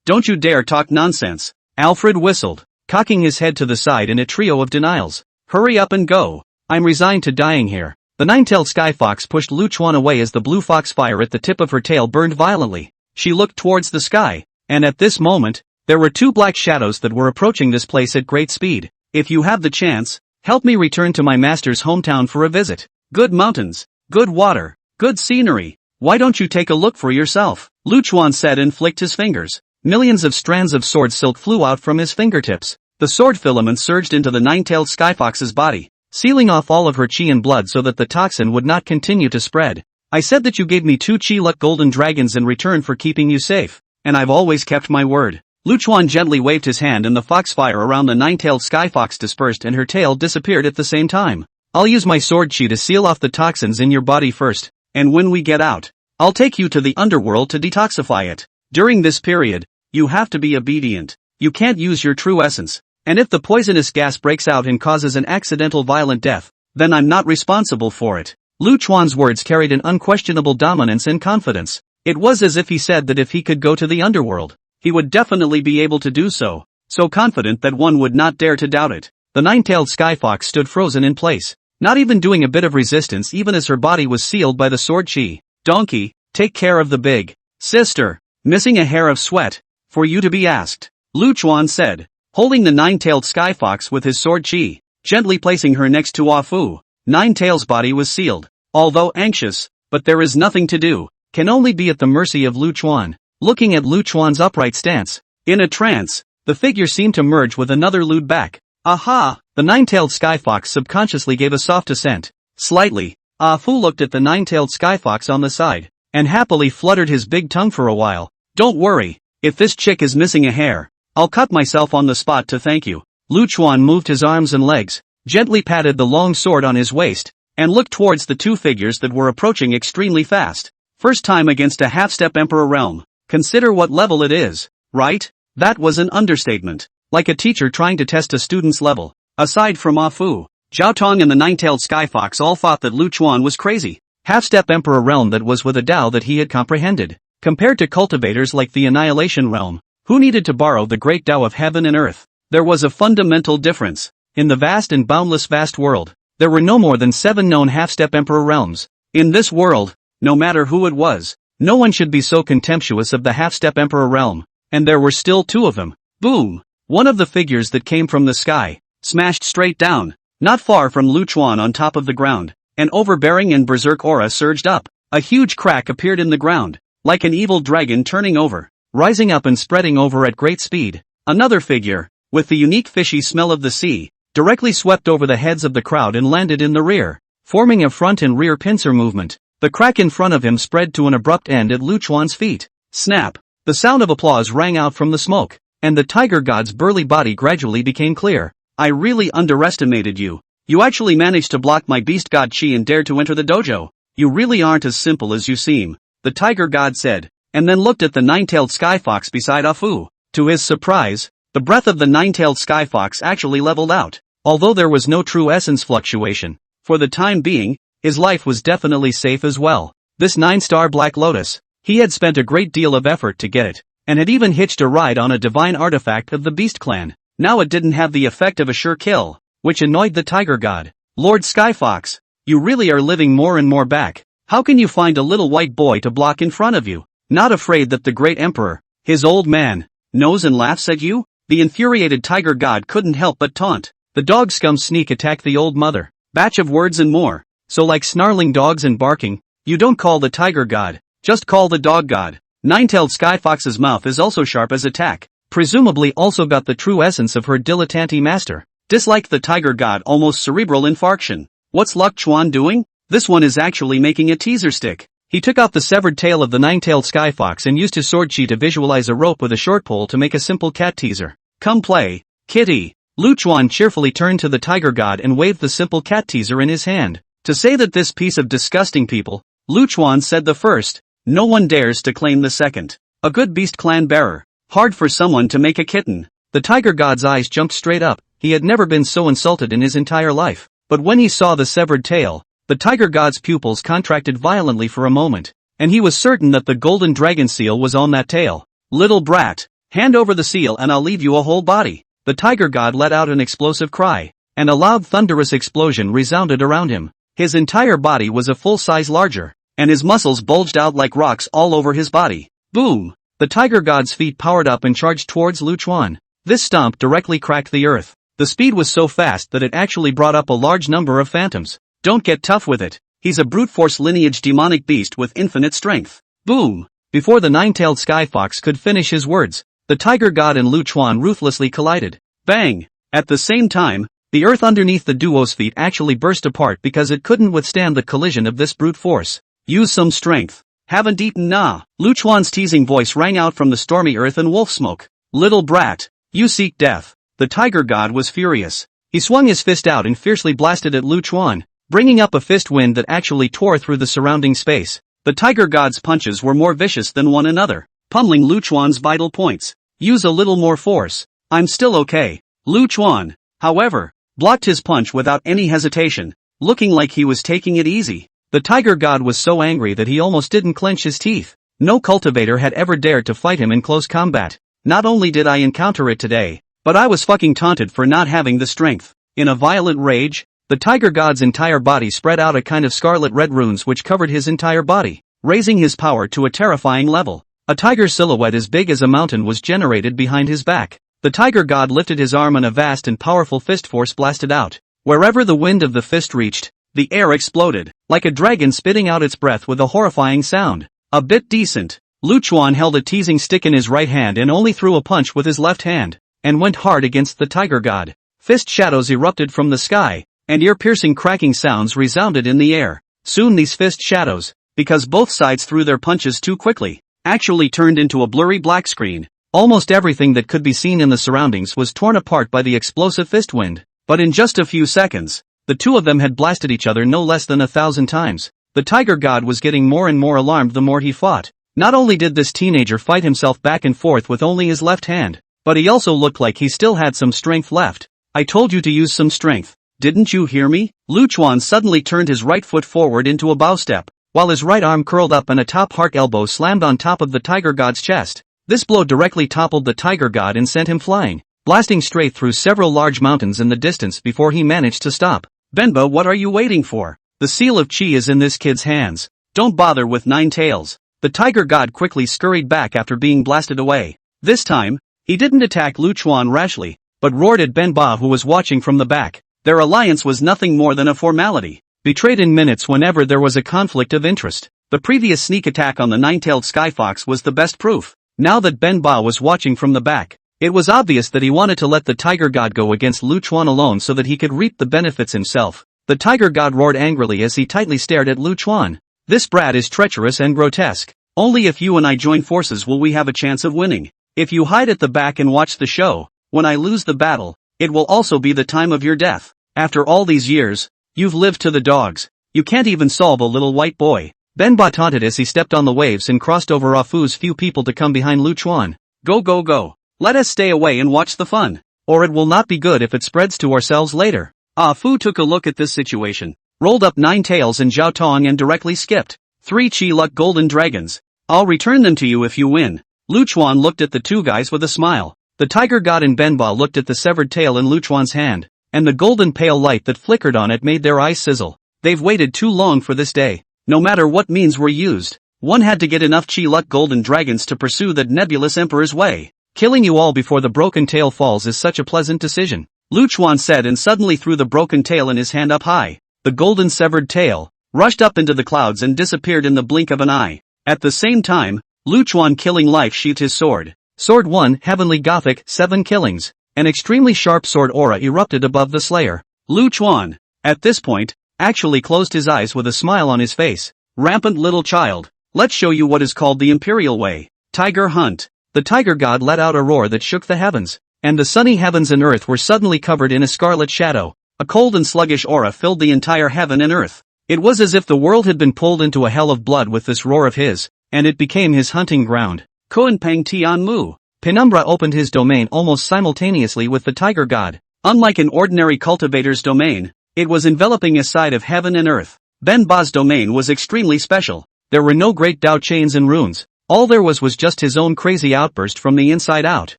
Don't you dare talk nonsense. Alfred whistled, cocking his head to the side in a trio of denials. Hurry up and go. I'm resigned to dying here. The nine-tailed sky fox pushed Lu Chuan away as the blue fox fire at the tip of her tail burned violently. She looked towards the sky, and at this moment, there were 2 black shadows that were approaching this place at great speed. If you have the chance, help me return to my master's hometown for a visit. Good mountains, good water, good scenery. Why don't you take a look for yourself? Lu Chuan said and flicked his fingers. Millions of strands of sword silk flew out from his fingertips. The sword filaments surged into the nine-tailed skyfox's body, sealing off all of her chi and blood so that the toxin would not continue to spread. I said that you gave me 2 Chi Luck Golden Dragons in return for keeping you safe, and I've always kept my word. Lu Chuan gently waved his hand and the foxfire around the nine-tailed skyfox dispersed and her tail disappeared at the same time. I'll use my sword chi to seal off the toxins in your body first, and when we get out, I'll take you to the underworld to detoxify it. During this period, you have to be obedient. You can't use your true essence, and if the poisonous gas breaks out and causes an accidental violent death, then I'm not responsible for it. Lu Chuan's words carried an unquestionable dominance and confidence. It was as if he said that if he could go to the underworld, he would definitely be able to do so confident that one would not dare to doubt it. The nine-tailed skyfox stood frozen in place, not even doing a bit of resistance even as her body was sealed by the sword chi. Donkey, take care of the big sister, missing a hair of sweat, for you to be asked, Lu Chuan said, holding the nine-tailed skyfox with his sword chi, gently placing her next to Ah Fu. Nine-tail's body was sealed, although anxious, but there is nothing to do, can only be at the mercy of Lu Chuan. Looking at Lu Chuan's upright stance, in a trance, the figure seemed to merge with another lewd back. Aha! The nine-tailed skyfox subconsciously gave a soft assent. Slightly, Ah Fu looked at the nine-tailed skyfox on the side, and happily fluttered his big tongue for a while. Don't worry, if this chick is missing a hair, I'll cut myself on the spot to thank you. Lu Chuan moved his arms and legs, gently patted the long sword on his waist, and looked towards the 2 figures that were approaching extremely fast. First time against a half-step emperor realm. Consider what level it is, right? That was an understatement. Like a teacher trying to test a student's level. Aside from Ah Fu, Zhao Tong and the nine-tailed skyfox all thought that Lu Chuan was crazy. Half-step emperor realm that was with a Tao that he had comprehended. Compared to cultivators like the annihilation realm, who needed to borrow the great Tao of heaven and earth, there was a fundamental difference. In the vast and boundless vast world, there were no more than 7 known half-step emperor realms. In this world, no matter who it was, no one should be so contemptuous of the half-step emperor realm, and there were still 2 of them. Boom! One of the figures that came from the sky, smashed straight down, not far from Lu Chuan on top of the ground. An overbearing and berserk aura surged up. A huge crack appeared in the ground, like an evil dragon turning over, rising up and spreading over at great speed. Another figure, with the unique fishy smell of the sea, directly swept over the heads of the crowd and landed in the rear, forming a front and rear pincer movement. The crack in front of him spread to an abrupt end at Lu Chuan's feet. Snap! The sound of applause rang out from the smoke, and the tiger god's burly body gradually became clear. I really underestimated you. You actually managed to block my beast god chi and dared to enter the dojo. You really aren't as simple as you seem, the tiger god said, and then looked at the nine-tailed skyfox beside Ah Fu. To his surprise, the breath of the nine-tailed skyfox actually leveled out. Although there was no true essence fluctuation, for the time being, his life was definitely safe as well. This 9-star Black Lotus, he had spent a great deal of effort to get it. and had even hitched a ride on a divine artifact of the Beast Clan. Now it didn't have the effect of a sure kill, which annoyed the tiger god. Lord Skyfox, you really are living more and more back. How can you find a little white boy to block in front of you? Not afraid that the great emperor, his old man, knows and laughs at you? The infuriated tiger god couldn't help but taunt. The dog scum sneak attack the old mother. Batch of words and more. So like snarling dogs and barking, you don't call the tiger god, just call the dog god. Nine-tailed Skyfox's mouth is also sharp as a tack, presumably also got the true essence of her dilettante master. Disliked the tiger god almost cerebral infarction. What's Luck Chuan doing? This one is actually making a teaser stick. He took off the severed tail of the nine-tailed Skyfox and used his sword chi to visualize a rope with a short pole to make a simple cat teaser. Come play, kitty. Lu Chuan cheerfully turned to the tiger god and waved the simple cat teaser in his hand. To say that this piece of disgusting people, Lu Chuan said the first, no one dares to claim the second. A good beast clan bearer. Hard for someone to make a kitten. The tiger god's eyes jumped straight up. He had never been so insulted in his entire life. But when he saw the severed tail, the tiger god's pupils contracted violently for a moment, and he was certain that the golden dragon seal was on that tail. Little brat, hand over the seal and I'll leave you a whole body. The tiger god let out an explosive cry, and a loud thunderous explosion resounded around him. His entire body was a full size larger, and his muscles bulged out like rocks all over his body. Boom! The tiger god's feet powered up and charged towards Lu Chuan. This stomp directly cracked the earth. The speed was so fast that it actually brought up a large number of phantoms. Don't get tough with it. He's a brute force lineage demonic beast with infinite strength. Boom! Before the nine-tailed Skyfox could finish his words, the tiger god and Lu Chuan ruthlessly collided. Bang! At the same time, the earth underneath the duo's feet actually burst apart because it couldn't withstand the collision of this brute force. Use some strength. Haven't eaten nah. Lu Chuan's teasing voice rang out from the stormy earth and wolf smoke. Little brat, you seek death. The tiger god was furious. He swung his fist out and fiercely blasted at Lu Chuan, bringing up a fist wind that actually tore through the surrounding space. The tiger god's punches were more vicious than one another, pummeling Lu Chuan's vital points. Use a little more force. I'm still okay. Lu Chuan, however, blocked his punch without any hesitation, looking like he was taking it easy. The tiger god was so angry that he almost didn't clench his teeth. No cultivator had ever dared to fight him in close combat. Not only did I encounter it today, but I was fucking taunted for not having the strength. In a violent rage, the tiger god's entire body spread out a kind of scarlet red runes which covered his entire body, raising his power to a terrifying level. A tiger silhouette as big as a mountain was generated behind his back. The tiger god lifted his arm and a vast and powerful fist force blasted out. Wherever the wind of the fist reached, the air exploded, like a dragon spitting out its breath with a horrifying sound. A bit decent. Lu Chuan held a teasing stick in his right hand and only threw a punch with his left hand, and went hard against the tiger god. Fist shadows erupted from the sky, and ear-piercing cracking sounds resounded in the air. Soon these fist shadows, because both sides threw their punches too quickly, actually turned into a blurry black screen. Almost everything that could be seen in the surroundings was torn apart by the explosive fist wind. But in just a few seconds, the two of them had blasted each other no less than 1,000 times. The tiger god was getting more and more alarmed the more he fought. Not only did this teenager fight himself back and forth with only his left hand, but he also looked like he still had some strength left. I told you to use some strength. Didn't you hear me? Lu Chuan suddenly turned his right foot forward into a bow step, while his right arm curled up and a top hark elbow slammed on top of the tiger god's chest. This blow directly toppled the tiger god and sent him flying, blasting straight through several large mountains in the distance before he managed to stop. Benba, what are you waiting for? The seal of chi is in this kid's hands. Don't bother with nine tails. The tiger god quickly scurried back after being blasted away. This time, he didn't attack Lu Chuan rashly, but roared at Benba who was watching from the back. Their alliance was nothing more than a formality, betrayed in minutes whenever there was a conflict of interest. The previous sneak attack on the nine-tailed Skyfox was the best proof. Now that Benba was watching from the back, it was obvious that he wanted to let the tiger god go against Lu Chuan alone so that he could reap the benefits himself. The tiger god roared angrily as he tightly stared at Lu Chuan. This brat is treacherous and grotesque. Only if you and I join forces will we have a chance of winning. If you hide at the back and watch the show, when I lose the battle, it will also be the time of your death. After all these years, you've lived to the dogs. You can't even solve a little white boy. Benba taunted as he stepped on the waves and crossed over Afu's few people to come behind Lu Chuan. Go go go. Let us stay away and watch the fun. Or it will not be good if it spreads to ourselves later. Afu took a look at this situation, rolled up 9 tails and Zhao Tong and directly skipped. 3 Chi Luck Golden Dragons. I'll return them to you if you win. Luchuan looked at the two guys with a smile. The tiger god and Benba looked at the severed tail in Luchuan's hand, and the golden pale light that flickered on it made their eyes sizzle. They've waited too long for this day. No matter what means were used, one had to get enough chi-luck golden dragons to pursue that nebulous emperor's way. Killing you all before the broken tail falls is such a pleasant decision, Luchuan said, and suddenly threw the broken tail in his hand up high. The golden severed tail rushed up into the clouds and disappeared in the blink of an eye. At the same time, Luchuan killing life sheathed his sword. Sword 1, Heavenly Gothic, 7 killings. An extremely sharp sword aura erupted above the slayer. Luchuan, at this point, actually closed his eyes with a smile on his face. Rampant little child, let's show you what is called the Imperial Way. Tiger Hunt. The tiger god let out a roar that shook the heavens, and the sunny heavens and earth were suddenly covered in a scarlet shadow. A cold and sluggish aura filled the entire heaven and earth. It was as if the world had been pulled into a hell of blood with this roar of his, and it became his hunting ground. Kuanpeng Tian Mu. Penumbra opened his domain almost simultaneously with the tiger god. Unlike an ordinary cultivator's domain, it was enveloping a side of heaven and earth. Benba's domain was extremely special. There were no great Dao chains and runes. All there was just his own crazy outburst from the inside out.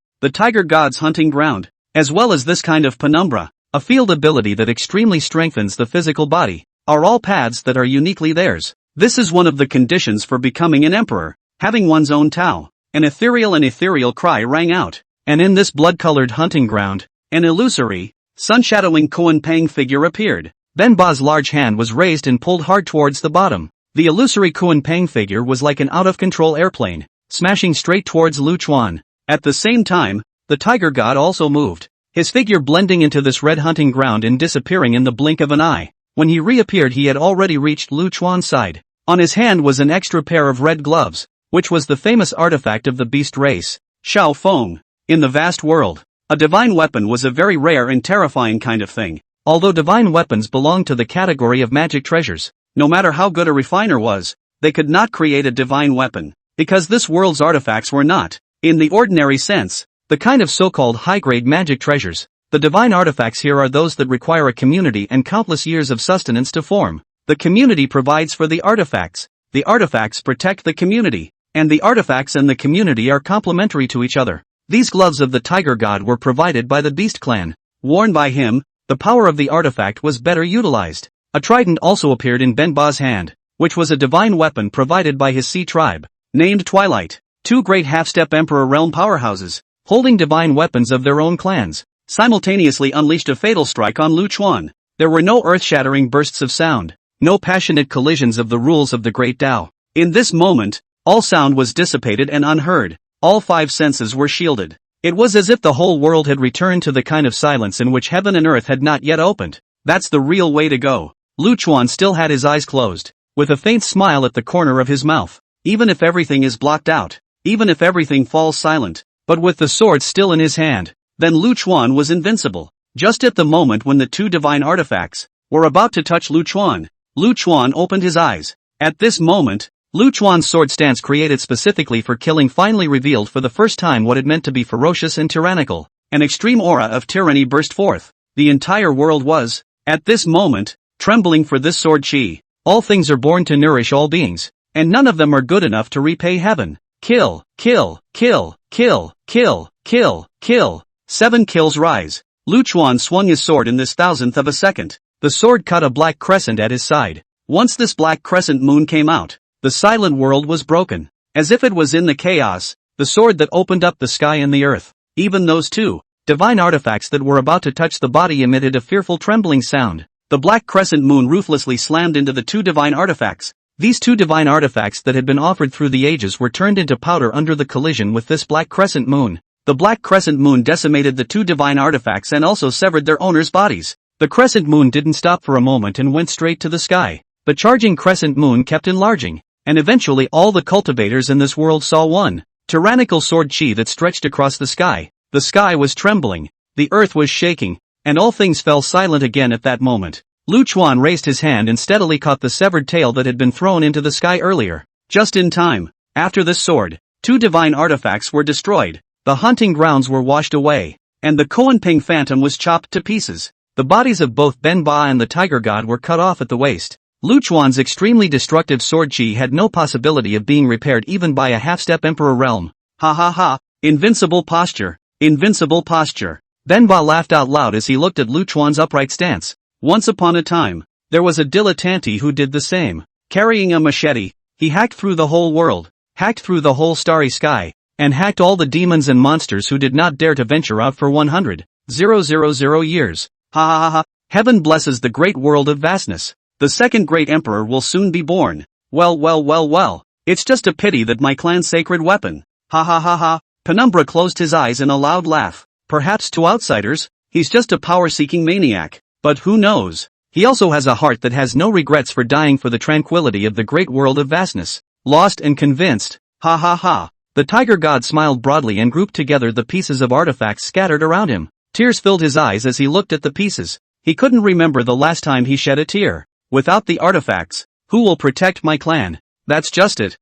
The tiger god's hunting ground, as well as this kind of penumbra, a field ability that extremely strengthens the physical body, are all paths that are uniquely theirs. This is one of the conditions for becoming an emperor, having one's own Tao. An ethereal cry rang out, and in this blood-colored hunting ground, an illusory, sun-shadowing Kuanpeng figure appeared. Benba's large hand was raised and pulled hard towards the bottom. The illusory Kuanpeng figure was like an out-of-control airplane, smashing straight towards Luchuan. At the same time, the tiger god also moved, his figure blending into this red hunting ground and disappearing in the blink of an eye. When he reappeared, he had already reached Luchuan's side. On his hand was an extra pair of red gloves, which was the famous artifact of the beast race, Shao Feng. In the vast world, a divine weapon was a very rare and terrifying kind of thing. Although divine weapons belonged to the category of magic treasures, no matter how good a refiner was, they could not create a divine weapon, because this world's artifacts were not, in the ordinary sense, the kind of so-called high-grade magic treasures. The divine artifacts here are those that require a community and countless years of sustenance to form. The community provides for the artifacts protect the community, and the artifacts and the community are complementary to each other. These gloves of the tiger god were provided by the beast clan. Worn by him, the power of the artifact was better utilized. A trident also appeared in Benba's hand, which was a divine weapon provided by his sea tribe, named Twilight. Two great half-step emperor realm powerhouses, holding divine weapons of their own clans, simultaneously unleashed a fatal strike on Luchuan. There were no earth-shattering bursts of sound, no passionate collisions of the rules of the great Tao. In this moment, all sound was dissipated and unheard. All 5 senses were shielded. It was as if the whole world had returned to the kind of silence in which heaven and earth had not yet opened. That's the real way to go. Luchuan still had his eyes closed, with a faint smile at the corner of his mouth. Even if everything is blocked out, even if everything falls silent, but with the sword still in his hand, then Luchuan was invincible. Just at the moment when the two divine artifacts were about to touch Luchuan, Luchuan opened his eyes. At this moment, Luchuan's sword stance created specifically for killing finally revealed for the first time what it meant to be ferocious and tyrannical. An extreme aura of tyranny burst forth. The entire world was, at this moment, trembling for this sword chi. All things are born to nourish all beings, and none of them are good enough to repay heaven. Kill, kill, kill, kill, kill, kill, kill. 7 kills rise. Luchuan swung his sword in this thousandth of a second. The sword cut a black crescent at his side. Once this black crescent moon came out, the silent world was broken. As if it was in the chaos, the sword that opened up the sky and the earth. Even those two divine artifacts that were about to touch the body emitted a fearful trembling sound. The black crescent moon ruthlessly slammed into the two divine artifacts. These two divine artifacts that had been offered through the ages were turned into powder under the collision with this black crescent moon. The black crescent moon decimated the two divine artifacts and also severed their owners' bodies. The crescent moon didn't stop for a moment and went straight to the sky. The charging crescent moon kept enlarging, and eventually all the cultivators in this world saw one tyrannical sword chi that stretched across the sky. The sky was trembling, the earth was shaking, and all things fell silent again at that moment. Luchuan raised his hand and steadily caught the severed tail that had been thrown into the sky earlier. Just in time. After this sword, two divine artifacts were destroyed, the hunting grounds were washed away, and the Kuanping phantom was chopped to pieces. The bodies of both Benba and the tiger god were cut off at the waist. Luchuan's extremely destructive sword chi had no possibility of being repaired even by a half-step emperor realm. Ha ha ha, invincible posture, invincible posture. Then Ba laughed out loud as he looked at Lu Chuan's upright stance. Once upon a time, there was a dilettante who did the same. Carrying a machete, he hacked through the whole world, hacked through the whole starry sky, and hacked all the demons and monsters who did not dare to venture out for 100,000 years. Ha ha ha ha, heaven blesses the great world of vastness. The second great emperor will soon be born. Well, it's just a pity that my clan's sacred weapon. Ha ha ha ha, Penumbra closed his eyes in a loud laugh. Perhaps to outsiders, he's just a power-seeking maniac. But who knows? He also has a heart that has no regrets for dying for the tranquility of the great world of vastness. Lost and convinced. Ha ha ha. The tiger god smiled broadly and grouped together the pieces of artifacts scattered around him. Tears filled his eyes as he looked at the pieces. He couldn't remember the last time he shed a tear. Without the artifacts, who will protect my clan? That's just it.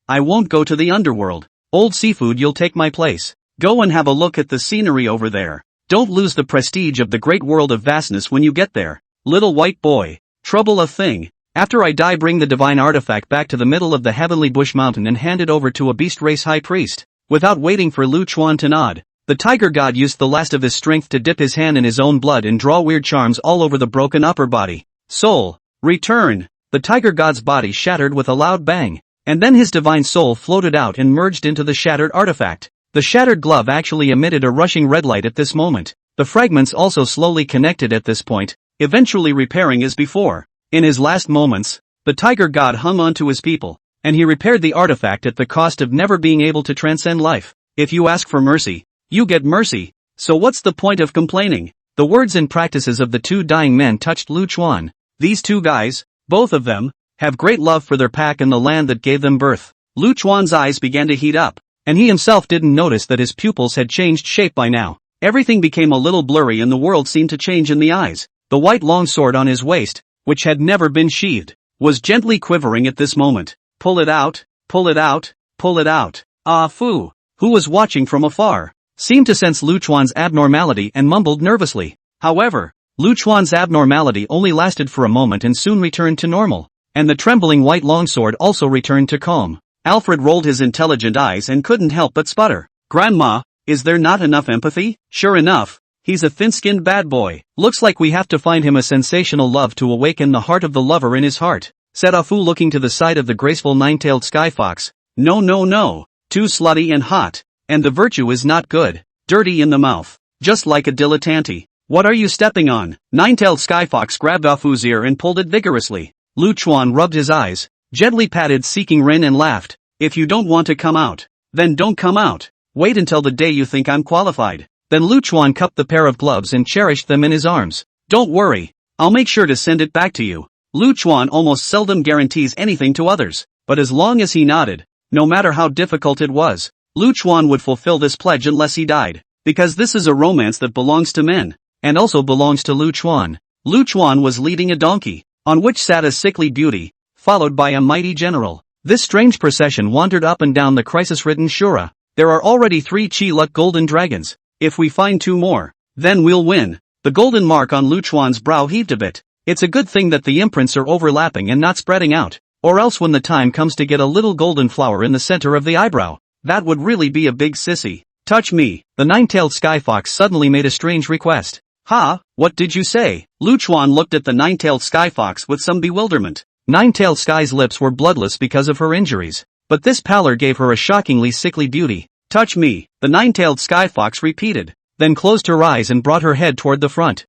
I won't go to the underworld. Old seafood, you'll take my place. Go and have a look at the scenery over there. Don't lose the prestige of the great world of vastness when you get there. Little white boy. Trouble a thing. After I die, bring the divine artifact back to the middle of the heavenly bush mountain and hand it over to a beast race high priest. Without waiting for Lu Chuan to nod, the tiger god used the last of his strength to dip his hand in his own blood and draw weird charms all over the broken upper body. Soul, return. The tiger god's body shattered with a loud bang, and then his divine soul floated out and merged into the shattered artifact. The shattered glove actually emitted a rushing red light at this moment. The fragments also slowly connected at this point, eventually repairing as before. In his last moments, the tiger god hung on to his people, and he repaired the artifact at the cost of never being able to transcend life. If you ask for mercy, you get mercy. So what's the point of complaining? The words and practices of the two dying men touched Lu Chuan. These two guys, both of them, have great love for their pack and the land that gave them birth. Lu Chuan's eyes began to heat up, and he himself didn't notice that his pupils had changed shape by now. Everything became a little blurry and the world seemed to change in the eyes. The white longsword on his waist, which had never been sheathed, was gently quivering at this moment. Pull it out, pull it out, pull it out. Ah Fu, who was watching from afar, seemed to sense Lu Chuan's abnormality and mumbled nervously. However, Lu Chuan's abnormality only lasted for a moment and soon returned to normal, and the trembling white longsword also returned to calm. Alfred rolled his intelligent eyes and couldn't help but sputter. Grandma, is there not enough empathy? Sure enough, he's a thin-skinned bad boy. Looks like we have to find him a sensational love to awaken the heart of the lover in his heart, said Afu looking to the side of the graceful nine-tailed sky fox. No. Too slutty and hot. And the virtue is not good. Dirty in the mouth. Just like a dilettante. What are you stepping on? Nine-tailed sky fox grabbed Afu's ear and pulled it vigorously. Lu Chuan rubbed his eyes, gently patted seeking Rin and laughed. If you don't want to come out, then don't come out. Wait until the day you think I'm qualified. Then Lu Chuan cupped the pair of gloves and cherished them in his arms. Don't worry, I'll make sure to send it back to you. Lu Chuan almost seldom guarantees anything to others, but as long as he nodded, no matter how difficult it was, Lu Chuan would fulfill this pledge unless he died, because this is a romance that belongs to men, and also belongs to Lu Chuan. Lu Chuan was leading a donkey, on which sat a sickly beauty, followed by a mighty general. This strange procession wandered up and down the crisis-ridden Shura. There are already 3 Chi-Luk golden dragons. If we find 2 more, then we'll win. The golden mark on Lu Chuan's brow heaved a bit. It's a good thing that the imprints are overlapping and not spreading out, or else when the time comes to get a little golden flower in the center of the eyebrow, that would really be a big sissy. Touch me. The nine-tailed sky fox suddenly made a strange request. Ha, what did you say? Lu Chuan looked at the nine-tailed sky fox with some bewilderment. Nine-tailed sky's lips were bloodless because of her injuries, but this pallor gave her a shockingly sickly beauty. Touch me, the nine-tailed sky fox repeated, then closed her eyes and brought her head toward the front.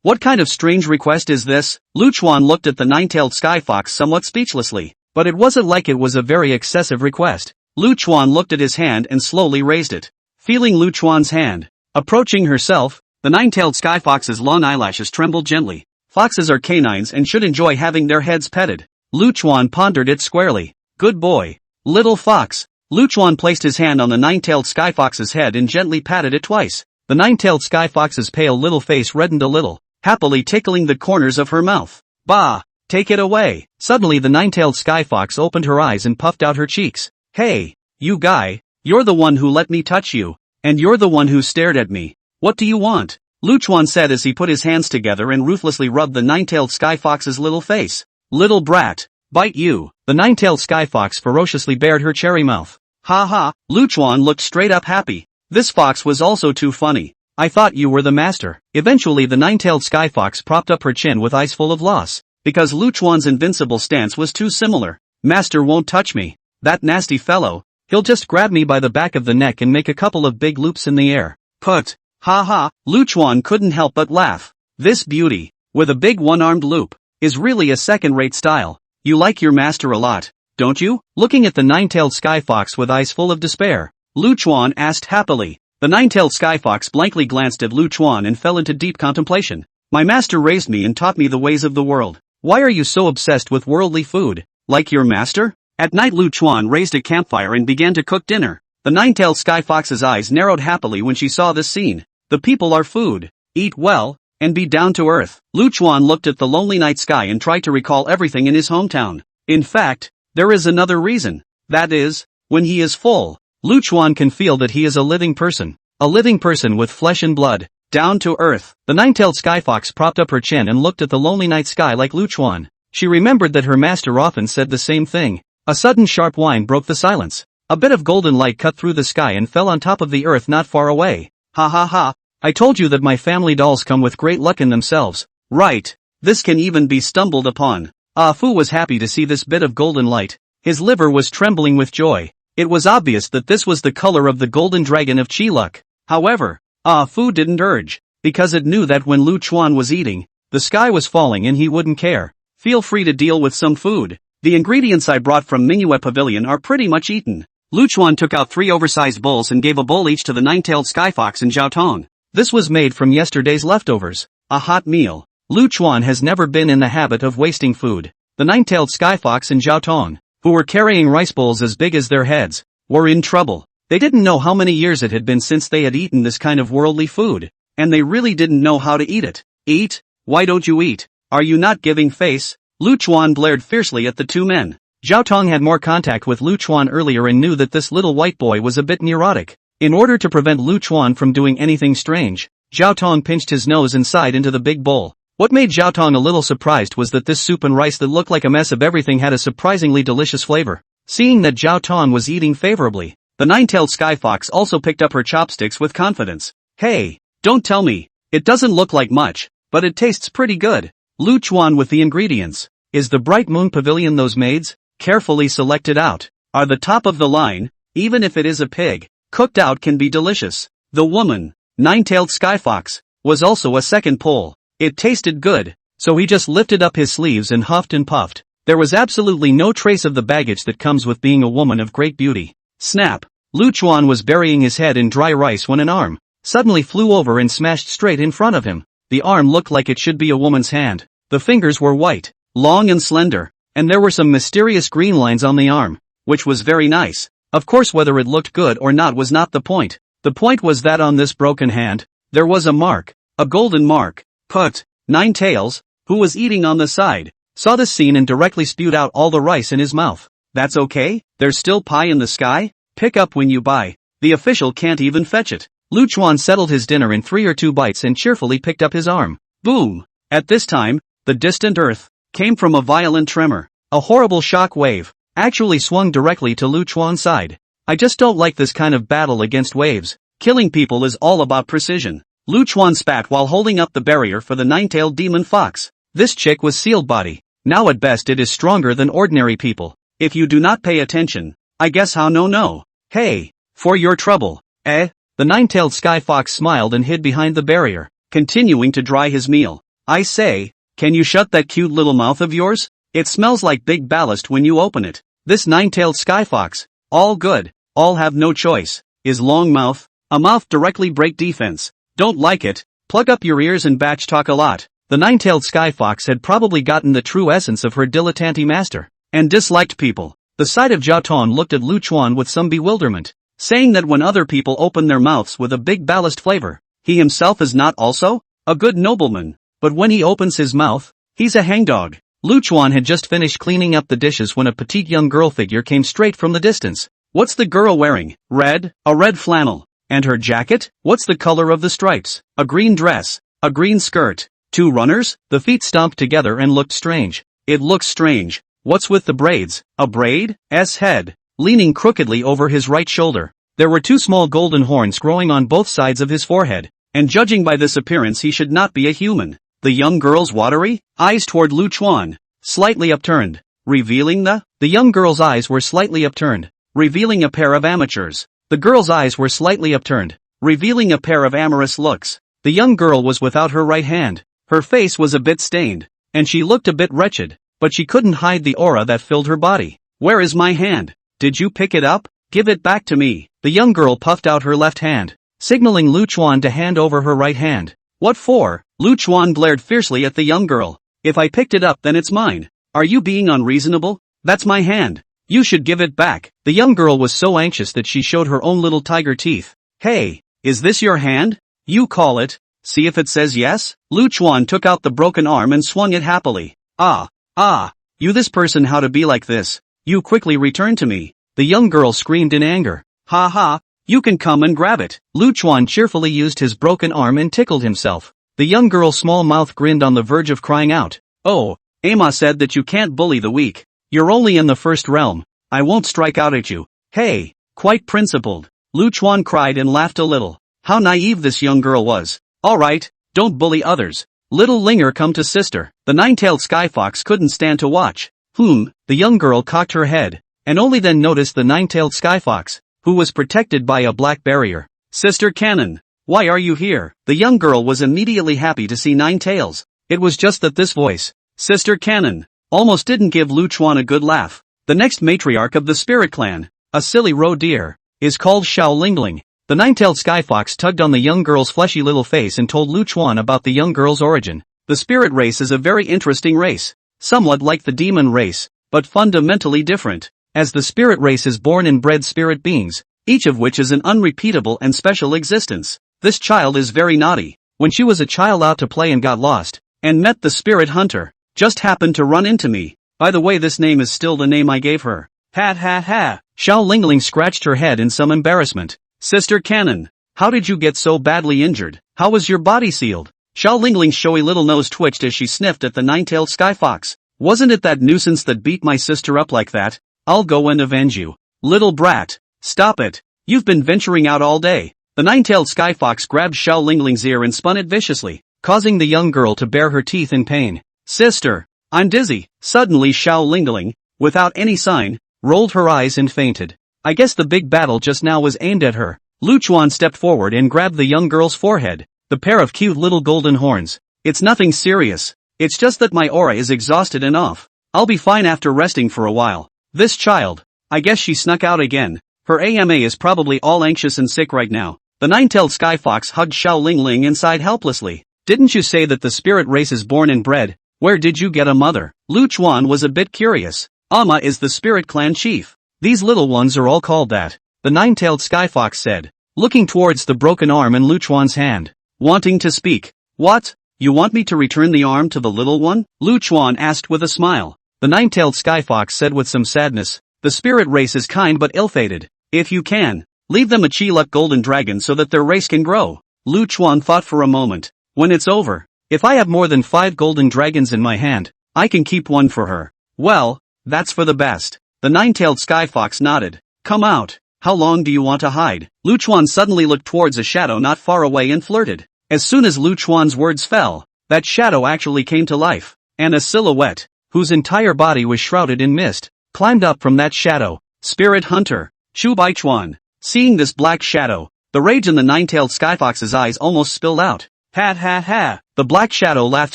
What kind of strange request is this? Lu Chuan looked at the nine-tailed sky fox somewhat speechlessly, but it wasn't like it was a very excessive request. Lu Chuan looked at his hand and slowly raised it. Feeling Lu Chuan's hand, approaching herself, the nine-tailed sky fox's long eyelashes trembled gently. Foxes are canines and should enjoy having their heads petted. Lu Chuan pondered it squarely. Good boy. Little fox. Lu Chuan placed his hand on the nine-tailed sky fox's head and gently patted it twice. The nine-tailed sky fox's pale little face reddened a little, happily tickling the corners of her mouth. Bah! Take it away! Suddenly the nine-tailed sky fox opened her eyes and puffed out her cheeks. Hey, you guy, you're the one who let me touch you, and you're the one who stared at me. What do you want? Lu Chuan said as he put his hands together and ruthlessly rubbed the nine-tailed sky fox's little face. Little brat, bite you. The nine-tailed sky fox ferociously bared her cherry mouth. Ha ha, Lu Chuan looked straight up happy. This fox was also too funny. I thought you were the master. Eventually the nine-tailed sky fox propped up her chin with eyes full of loss, because Lu Chuan's invincible stance was too similar. Master won't touch me. That nasty fellow. He'll just grab me by the back of the neck and make a couple of big loops in the air. Put. Ha ha, Lu Chuan couldn't help but laugh. This beauty, with a big one-armed loop, is really a second-rate style. You like your master a lot, don't you? Looking at the nine-tailed sky fox with eyes full of despair, Lu Chuan asked happily. The nine-tailed sky fox blankly glanced at Lu Chuan and fell into deep contemplation. My master raised me and taught me the ways of the world. Why are you so obsessed with worldly food? Like your master? At night Lu Chuan raised a campfire and began to cook dinner. The nine-tailed sky fox's eyes narrowed happily when she saw this scene. The people are food. Eat well, and be down to earth. Lu Chuan looked at the lonely night sky and tried to recall everything in his hometown. In fact, there is another reason. That is, when he is full, Lu Chuan can feel that he is a living person. A living person with flesh and blood. Down to earth. The nine-tailed sky fox propped up her chin and looked at the lonely night sky like Lu Chuan. She remembered that her master often said the same thing. A sudden sharp whine broke the silence. A bit of golden light cut through the sky and fell on top of the earth not far away. Ha ha ha. I told you that my family dolls come with great luck in themselves. Right. This can even be stumbled upon. Ah Fu was happy to see this bit of golden light. His liver was trembling with joy. It was obvious that this was the color of the golden dragon of Chi luck. However, Ah Fu didn't urge, because it knew that when Lu Chuan was eating, the sky was falling and he wouldn't care. Feel free to deal with some food. The ingredients I brought from manhwa Pavilion are pretty much eaten. Lu Chuan took out 3 oversized bowls and gave a bowl each to the nine-tailed sky fox and Zhao Tong. This was made from yesterday's leftovers. A hot meal. Lu Chuan has never been in the habit of wasting food. The nine-tailed sky fox and Zhao Tong, who were carrying rice bowls as big as their heads, were in trouble. They didn't know how many years it had been since they had eaten this kind of worldly food, and they really didn't know how to eat it. Eat? Why don't you eat? Are you not giving face? Lu Chuan glared fiercely at the two men. Zhao Tong had more contact with Lu Chuan earlier and knew that this little white boy was a bit neurotic. In order to prevent Lu Chuan from doing anything strange, Zhao Tong pinched his nose and sighed into the big bowl. What made Zhao Tong a little surprised was that this soup and rice that looked like a mess of everything had a surprisingly delicious flavor. Seeing that Zhao Tong was eating favorably, the nine-tailed sky fox also picked up her chopsticks with confidence. Hey, don't tell me, it doesn't look like much, but it tastes pretty good. Lu Chuan with the ingredients. Is the Bright Moon Pavilion those maids? Carefully selected out. Are the top of the line, even if it is a pig, cooked out can be delicious. The woman, nine-tailed sky fox, was also a second pull. It tasted good, so he just lifted up his sleeves and huffed and puffed. There was absolutely no trace of the baggage that comes with being a woman of great beauty. Snap! Lu Chuan was burying his head in dry rice when an arm suddenly flew over and smashed straight in front of him. The arm looked like it should be a woman's hand. The fingers were white, long and slender, and there were some mysterious green lines on the arm, which was very nice. Of course whether it looked good or not was not the point. The point was that on this broken hand, there was a mark, a golden mark. Put. Nine Tails, who was eating on the side, saw this scene and directly spewed out all the rice in his mouth. That's okay? There's still pie in the sky? Pick up when you buy. The official can't even fetch it. Lu Chuan settled his dinner in 3 or 2 bites and cheerfully picked up his arm. Boom! At this time, the distant earth came from a violent tremor. A horrible shock wave actually swung directly to Lu Chuan's side. I just don't like this kind of battle against waves. Killing people is all about precision. Lu Chuan spat while holding up the barrier for the nine-tailed demon fox. This chick was sealed body. Now at best it is stronger than ordinary people. If you do not pay attention, I guess how no. Hey, for your trouble, eh? The nine-tailed sky fox smiled and hid behind the barrier, continuing to dry his meal. I say, can you shut that cute little mouth of yours? It smells like big ballast when you open it. This nine-tailed sky fox, all good, all have no choice, is long mouth, a mouth directly break defense. Don't like it, plug up your ears and batch talk a lot. The nine-tailed sky fox had probably gotten the true essence of her dilettante master, and disliked people. The sight of Zhao Tong looked at Lu Chuan with some bewilderment, saying that when other people open their mouths with a big ballast flavor, he himself is not also a good nobleman, but when he opens his mouth, he's a hangdog. Lu Chuan had just finished cleaning up the dishes when a petite young girl figure came straight from the distance. What's the girl wearing? Red? A red flannel. And her jacket? What's the color of the stripes? A green dress. A green skirt. 2 runners? The feet stomped together and looked strange. It looks strange. What's with the braids? A braid? S head. leaning crookedly over his right shoulder. There were 2 small golden horns growing on both sides of his forehead, and judging by this appearance he should not be a human. The young girl's watery eyes toward Lu Chuan, slightly upturned, revealing the young girl's eyes were slightly upturned, revealing a pair of amateurs. The girl's eyes were slightly upturned, revealing a pair of amorous looks. The young girl was without her right hand. Her face was a bit stained, and she looked a bit wretched, but she couldn't hide the aura that filled her body. Where is my hand? Did you pick it up? Give it back to me. The young girl puffed out her left hand, signaling Lu Chuan to hand over her right hand. What for? Lu Chuan glared fiercely at the young girl. If I picked it up then it's mine. Are you being unreasonable? That's my hand. You should give it back. The young girl was so anxious that she showed her own little tiger teeth. Hey, is this your hand? You call it. See if it says yes? Lu Chuan took out the broken arm and swung it happily. You this person how to be like this. You quickly return to me. The young girl screamed in anger. Ha ha, you can come and grab it. Lu Chuan cheerfully used his broken arm and tickled himself. The young girl's small mouth grinned on the verge of crying out. Oh, Ama said that you can't bully the weak. You're only in the first realm. I won't strike out at you. Hey, quite principled. Lu Chuan cried and laughed a little. How naive this young girl was. Alright, don't bully others. Little Linger come to sister. The 9-tailed sky fox couldn't stand to watch. The young girl cocked her head, and only then noticed the 9-tailed sky fox, who was protected by a black barrier. Sister Cannon, why are you here? The young girl was immediately happy to see 9-tails. It was just that this voice, Sister Cannon, almost didn't give Lu Chuan a good laugh. The next matriarch of the spirit clan, a silly roe deer, is called Xiao Lingling. The 9-tailed sky fox tugged on the young girl's fleshy little face and told Lu Chuan about the young girl's origin. The spirit race is a very interesting race, somewhat like the demon race, but fundamentally different, as the spirit race is born and bred spirit beings, each of which is an unrepeatable and special existence. This child is very naughty. When she was a child out to play and got lost, and met the spirit hunter, just happened to run into me. By the way, this name is still the name I gave her. Ha ha ha. Xiao Lingling scratched her head in some embarrassment. Sister Cannon, how did you get so badly injured? How was your body sealed? Xiao Lingling's showy little nose twitched as she sniffed at the 9-tailed sky fox. Wasn't it that nuisance that beat my sister up like that? I'll go and avenge you. Little brat, stop it. You've been venturing out all day. The 9-tailed sky fox grabbed Xiao Lingling's ear and spun it viciously, causing the young girl to bare her teeth in pain. Sister, I'm dizzy. Suddenly Xiao Lingling, without any sign, rolled her eyes and fainted. I guess the big battle just now was aimed at her. Lu Chuan stepped forward and grabbed the young girl's forehead, the pair of cute little golden horns. It's nothing serious. It's just that my aura is exhausted and off. I'll be fine after resting for a while. This child, I guess she snuck out again. Her AMA is probably all anxious and sick right now. The 9-tailed sky fox hugged Xiao Lingling and sighed helplessly. Didn't you say that the spirit race is born and bred? Where did you get a mother? Lu Chuan was a bit curious. Ama is the spirit clan chief. These little ones are all called that, the 9-tailed sky fox said, looking towards the broken arm in Lu Chuan's hand. Wanting to speak. What? You want me to return the arm to the little one? Lu Chuan asked with a smile. The 9-tailed sky fox said with some sadness. The spirit race is kind but ill-fated. If you can, leave them a Chiluk golden dragon so that their race can grow. Lu Chuan thought for a moment. When it's over, if I have more than 5 golden dragons in my hand, I can keep one for her. Well, that's for the best. The 9-tailed sky fox nodded. Come out. How long do you want to hide? Lu Chuan suddenly looked towards a shadow not far away and flirted. As soon as Lu Chuan's words fell, that shadow actually came to life, and a silhouette, whose entire body was shrouded in mist, climbed up from that shadow. Spirit hunter, Chu Baichuan. Seeing this black shadow, the rage in the 9-tailed sky fox's eyes almost spilled out. Ha ha ha. The black shadow laughed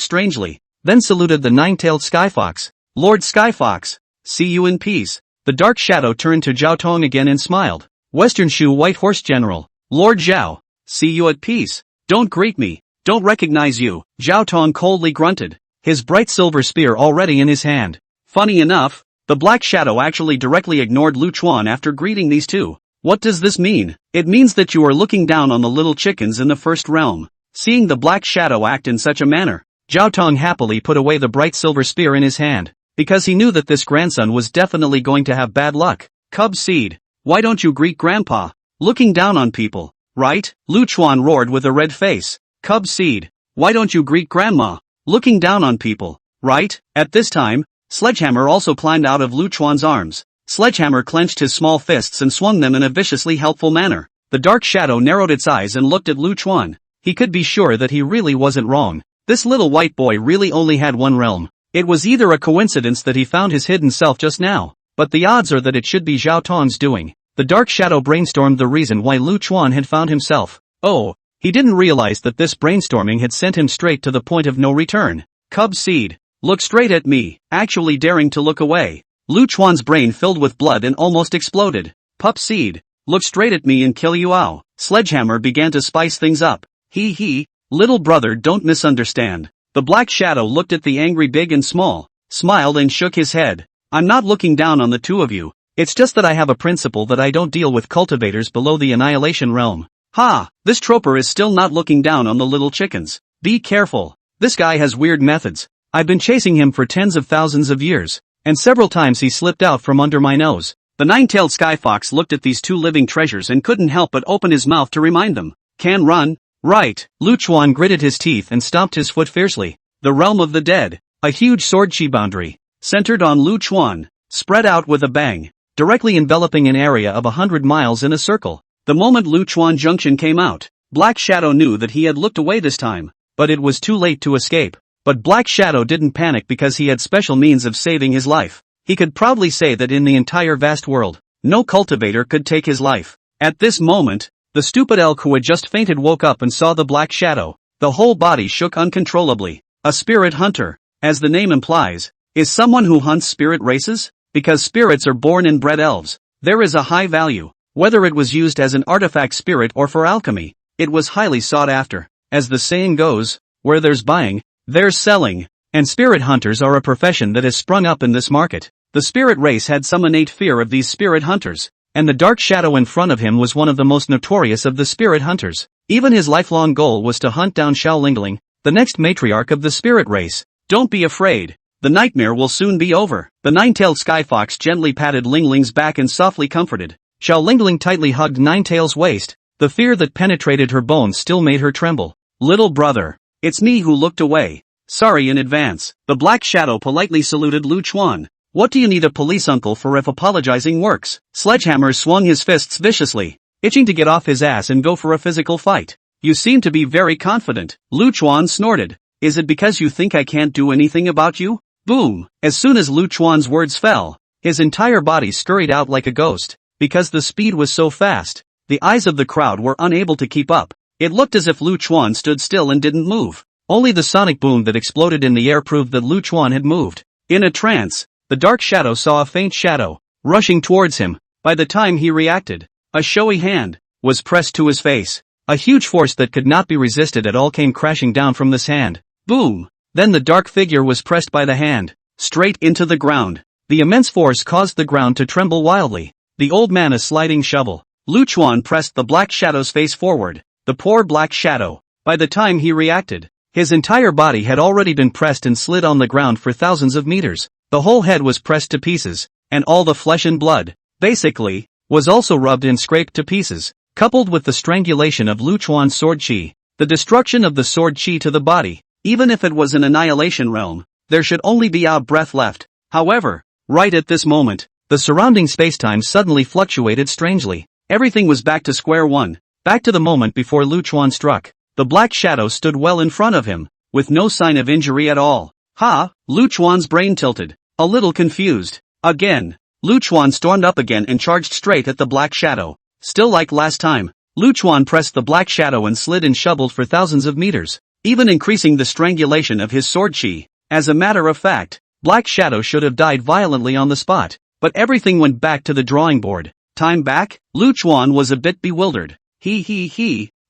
strangely, then saluted the 9-tailed sky fox. Lord Sky Fox, see you in peace. The dark shadow turned to Zhao Tong again and smiled. Western Shu White Horse General, Lord Zhao, see you at peace. Don't greet me, don't recognize you. Zhao Tong coldly grunted, his bright silver spear already in his hand. Funny enough, the black shadow actually directly ignored Lu Chuan after greeting these two. What does this mean? It means that you are looking down on the little chickens in the first realm. Seeing the black shadow act in such a manner, Zhao Tong happily put away the bright silver spear in his hand, because he knew that this grandson was definitely going to have bad luck. Cub seed, why don't you greet grandpa? Looking down on people, right? Lu Chuan roared with a red face. Cub seed, why don't you greet grandma? Looking down on people, right? At this time, Sledgehammer also climbed out of Lu Chuan's arms. Sledgehammer clenched his small fists and swung them in a viciously helpful manner. The dark shadow narrowed its eyes and looked at Lu Chuan. He could be sure that he really wasn't wrong. This little white boy really only had one realm. It was either a coincidence that he found his hidden self just now, but the odds are that it should be Zhao Tong's doing. The dark shadow brainstormed the reason why Lu Chuan had found himself. Oh, he didn't realize that this brainstorming had sent him straight to the point of no return. Cub seed. Look straight at me, actually daring to look away. Lu Chuan's brain filled with blood and almost exploded. Pup seed. Look straight at me and kill you ow. Sledgehammer began to spice things up. He, little brother, don't misunderstand. The black shadow looked at the angry big and small, smiled and shook his head. I'm not looking down on the two of you. It's just that I have a principle that I don't deal with cultivators below the annihilation realm. Ha, this troper is still not looking down on the little chickens. Be careful. This guy has weird methods. I've been chasing him for tens of thousands of years, and several times he slipped out from under my nose. The nine-tailed sky fox looked at these two living treasures and couldn't help but open his mouth to remind them. Can run. Right. Lu Chuan gritted his teeth and stomped his foot fiercely. The realm of the dead. A huge sword chi boundary, centered on Lu Chuan, spread out with a bang, directly enveloping an area of 100 miles in a circle. The moment Lu Chuan Junction came out, Black Shadow knew that he had looked away this time, but it was too late to escape. But Black Shadow didn't panic because he had special means of saving his life. He could proudly say that in the entire vast world, no cultivator could take his life. At this moment, the stupid elk who had just fainted woke up and saw the Black Shadow. The whole body shook uncontrollably. A spirit hunter, as the name implies, is someone who hunts spirit races? Because spirits are born and bred elves, there is a high value. Whether it was used as an artifact spirit or for alchemy, it was highly sought after. As the saying goes, where there's buying, there's selling, and spirit hunters are a profession that has sprung up in this market. The spirit race had some innate fear of these spirit hunters, and the dark shadow in front of him was one of the most notorious of the spirit hunters. Even his lifelong goal was to hunt down Xiao Lingling, the next matriarch of the spirit race. Don't be afraid. The nightmare will soon be over. The nine-tailed sky fox gently patted Lingling's back and softly comforted. Xiao Lingling tightly hugged Ninetail's waist. The fear that penetrated her bones still made her tremble. Little brother. It's me who looked away. Sorry in advance. The Black Shadow politely saluted Lu Chuan. What do you need a police uncle for if apologizing works? Sledgehammer swung his fists viciously, itching to get off his ass and go for a physical fight. You seem to be very confident. Lu Chuan snorted. Is it because you think I can't do anything about you? Boom! As soon as Lu Chuan's words fell, his entire body scurried out like a ghost. Because the speed was so fast, the eyes of the crowd were unable to keep up. It looked as if Lu Chuan stood still and didn't move. Only the sonic boom that exploded in the air proved that Lu Chuan had moved. In a trance, the dark shadow saw a faint shadow rushing towards him. By the time he reacted, a showy hand was pressed to his face. A huge force that could not be resisted at all came crashing down from this hand. Boom! Then the dark figure was pressed by the hand, straight into the ground. The immense force caused the ground to tremble wildly. The old man a sliding shovel. Lu Chuan pressed the Black Shadow's face forward. The poor Black Shadow. By the time he reacted, his entire body had already been pressed and slid on the ground for thousands of meters. The whole head was pressed to pieces, and all the flesh and blood, basically, was also rubbed and scraped to pieces. Coupled with the strangulation of Lu Chuan's sword chi, the destruction of the sword chi to the body, even if it was an annihilation realm, there should only be a breath left. However, right at this moment, the surrounding spacetime suddenly fluctuated strangely. Everything was back to square one, back to the moment before Lu Chuan struck. The Black Shadow stood well in front of him, with no sign of injury at all. Ha! Lu Chuan's brain tilted, a little confused. Again, Lu Chuan stormed up again and charged straight at the Black Shadow. Still like last time, Lu Chuan pressed the Black Shadow and slid and shoveled for thousands of meters, even increasing the strangulation of his sword chi. As a matter of fact, Black Shadow should have died violently on the spot, but everything went back to the drawing board. Time back? Lu Chuan was a bit bewildered.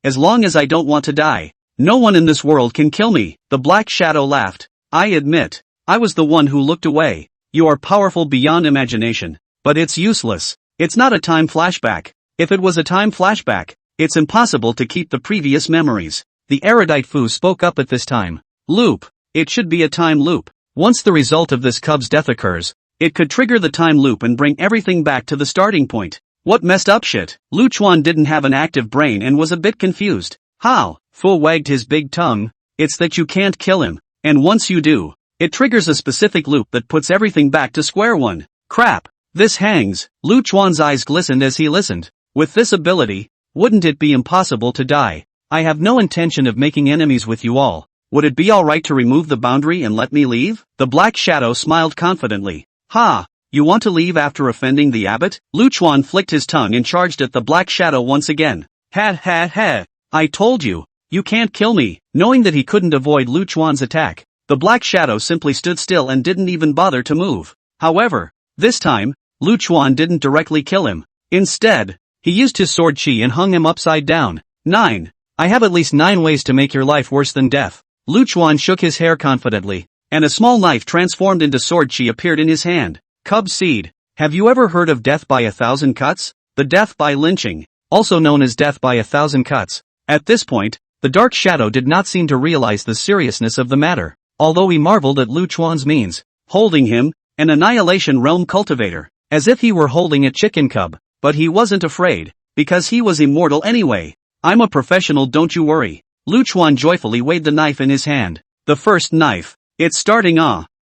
As long as I don't want to die, no one in this world can kill me. The Black Shadow laughed. I admit, I was the one who looked away. You are powerful beyond imagination, but it's useless. It's not a time flashback. If it was a time flashback, it's impossible to keep the previous memories. The erudite Fu spoke up at this time. Loop. It should be a time loop. Once the result of this cub's death occurs, it could trigger the time loop and bring everything back to the starting point. What messed up shit? Lu Chuan didn't have an active brain and was a bit confused. How? Fu wagged his big tongue. It's that you can't kill him, and once you do, it triggers a specific loop that puts everything back to square one. Crap. This hangs. Lu Chuan's eyes glistened as he listened. With this ability, wouldn't it be impossible to die? I have no intention of making enemies with you all. Would it be alright to remove the boundary and let me leave? The Black Shadow smiled confidently. Ha! You want to leave after offending the abbot? Lu Chuan flicked his tongue and charged at the Black Shadow once again. Ha ha ha! I told you! You can't kill me! Knowing that he couldn't avoid Lu Chuan's attack, the Black Shadow simply stood still and didn't even bother to move. However, this time, Lu Chuan didn't directly kill him. Instead, he used his sword chi and hung him upside down. 9. I have at least 9 ways to make your life worse than death. Lu Chuan shook his hair confidently, and a small knife transformed into sword chi appeared in his hand. Cub seed. Have you ever heard of death by 1,000 cuts? The death by lynching, also known as death by 1,000 cuts. At this point, the Dark Shadow did not seem to realize the seriousness of the matter, although he marveled at Lu Chuan's means. Holding him, an Annihilation Realm cultivator, as if he were holding a chicken cub, but he wasn't afraid, because he was immortal anyway. I'm a professional, don't you worry. Lu Chuan joyfully weighed the knife in his hand. The first knife. It's starting.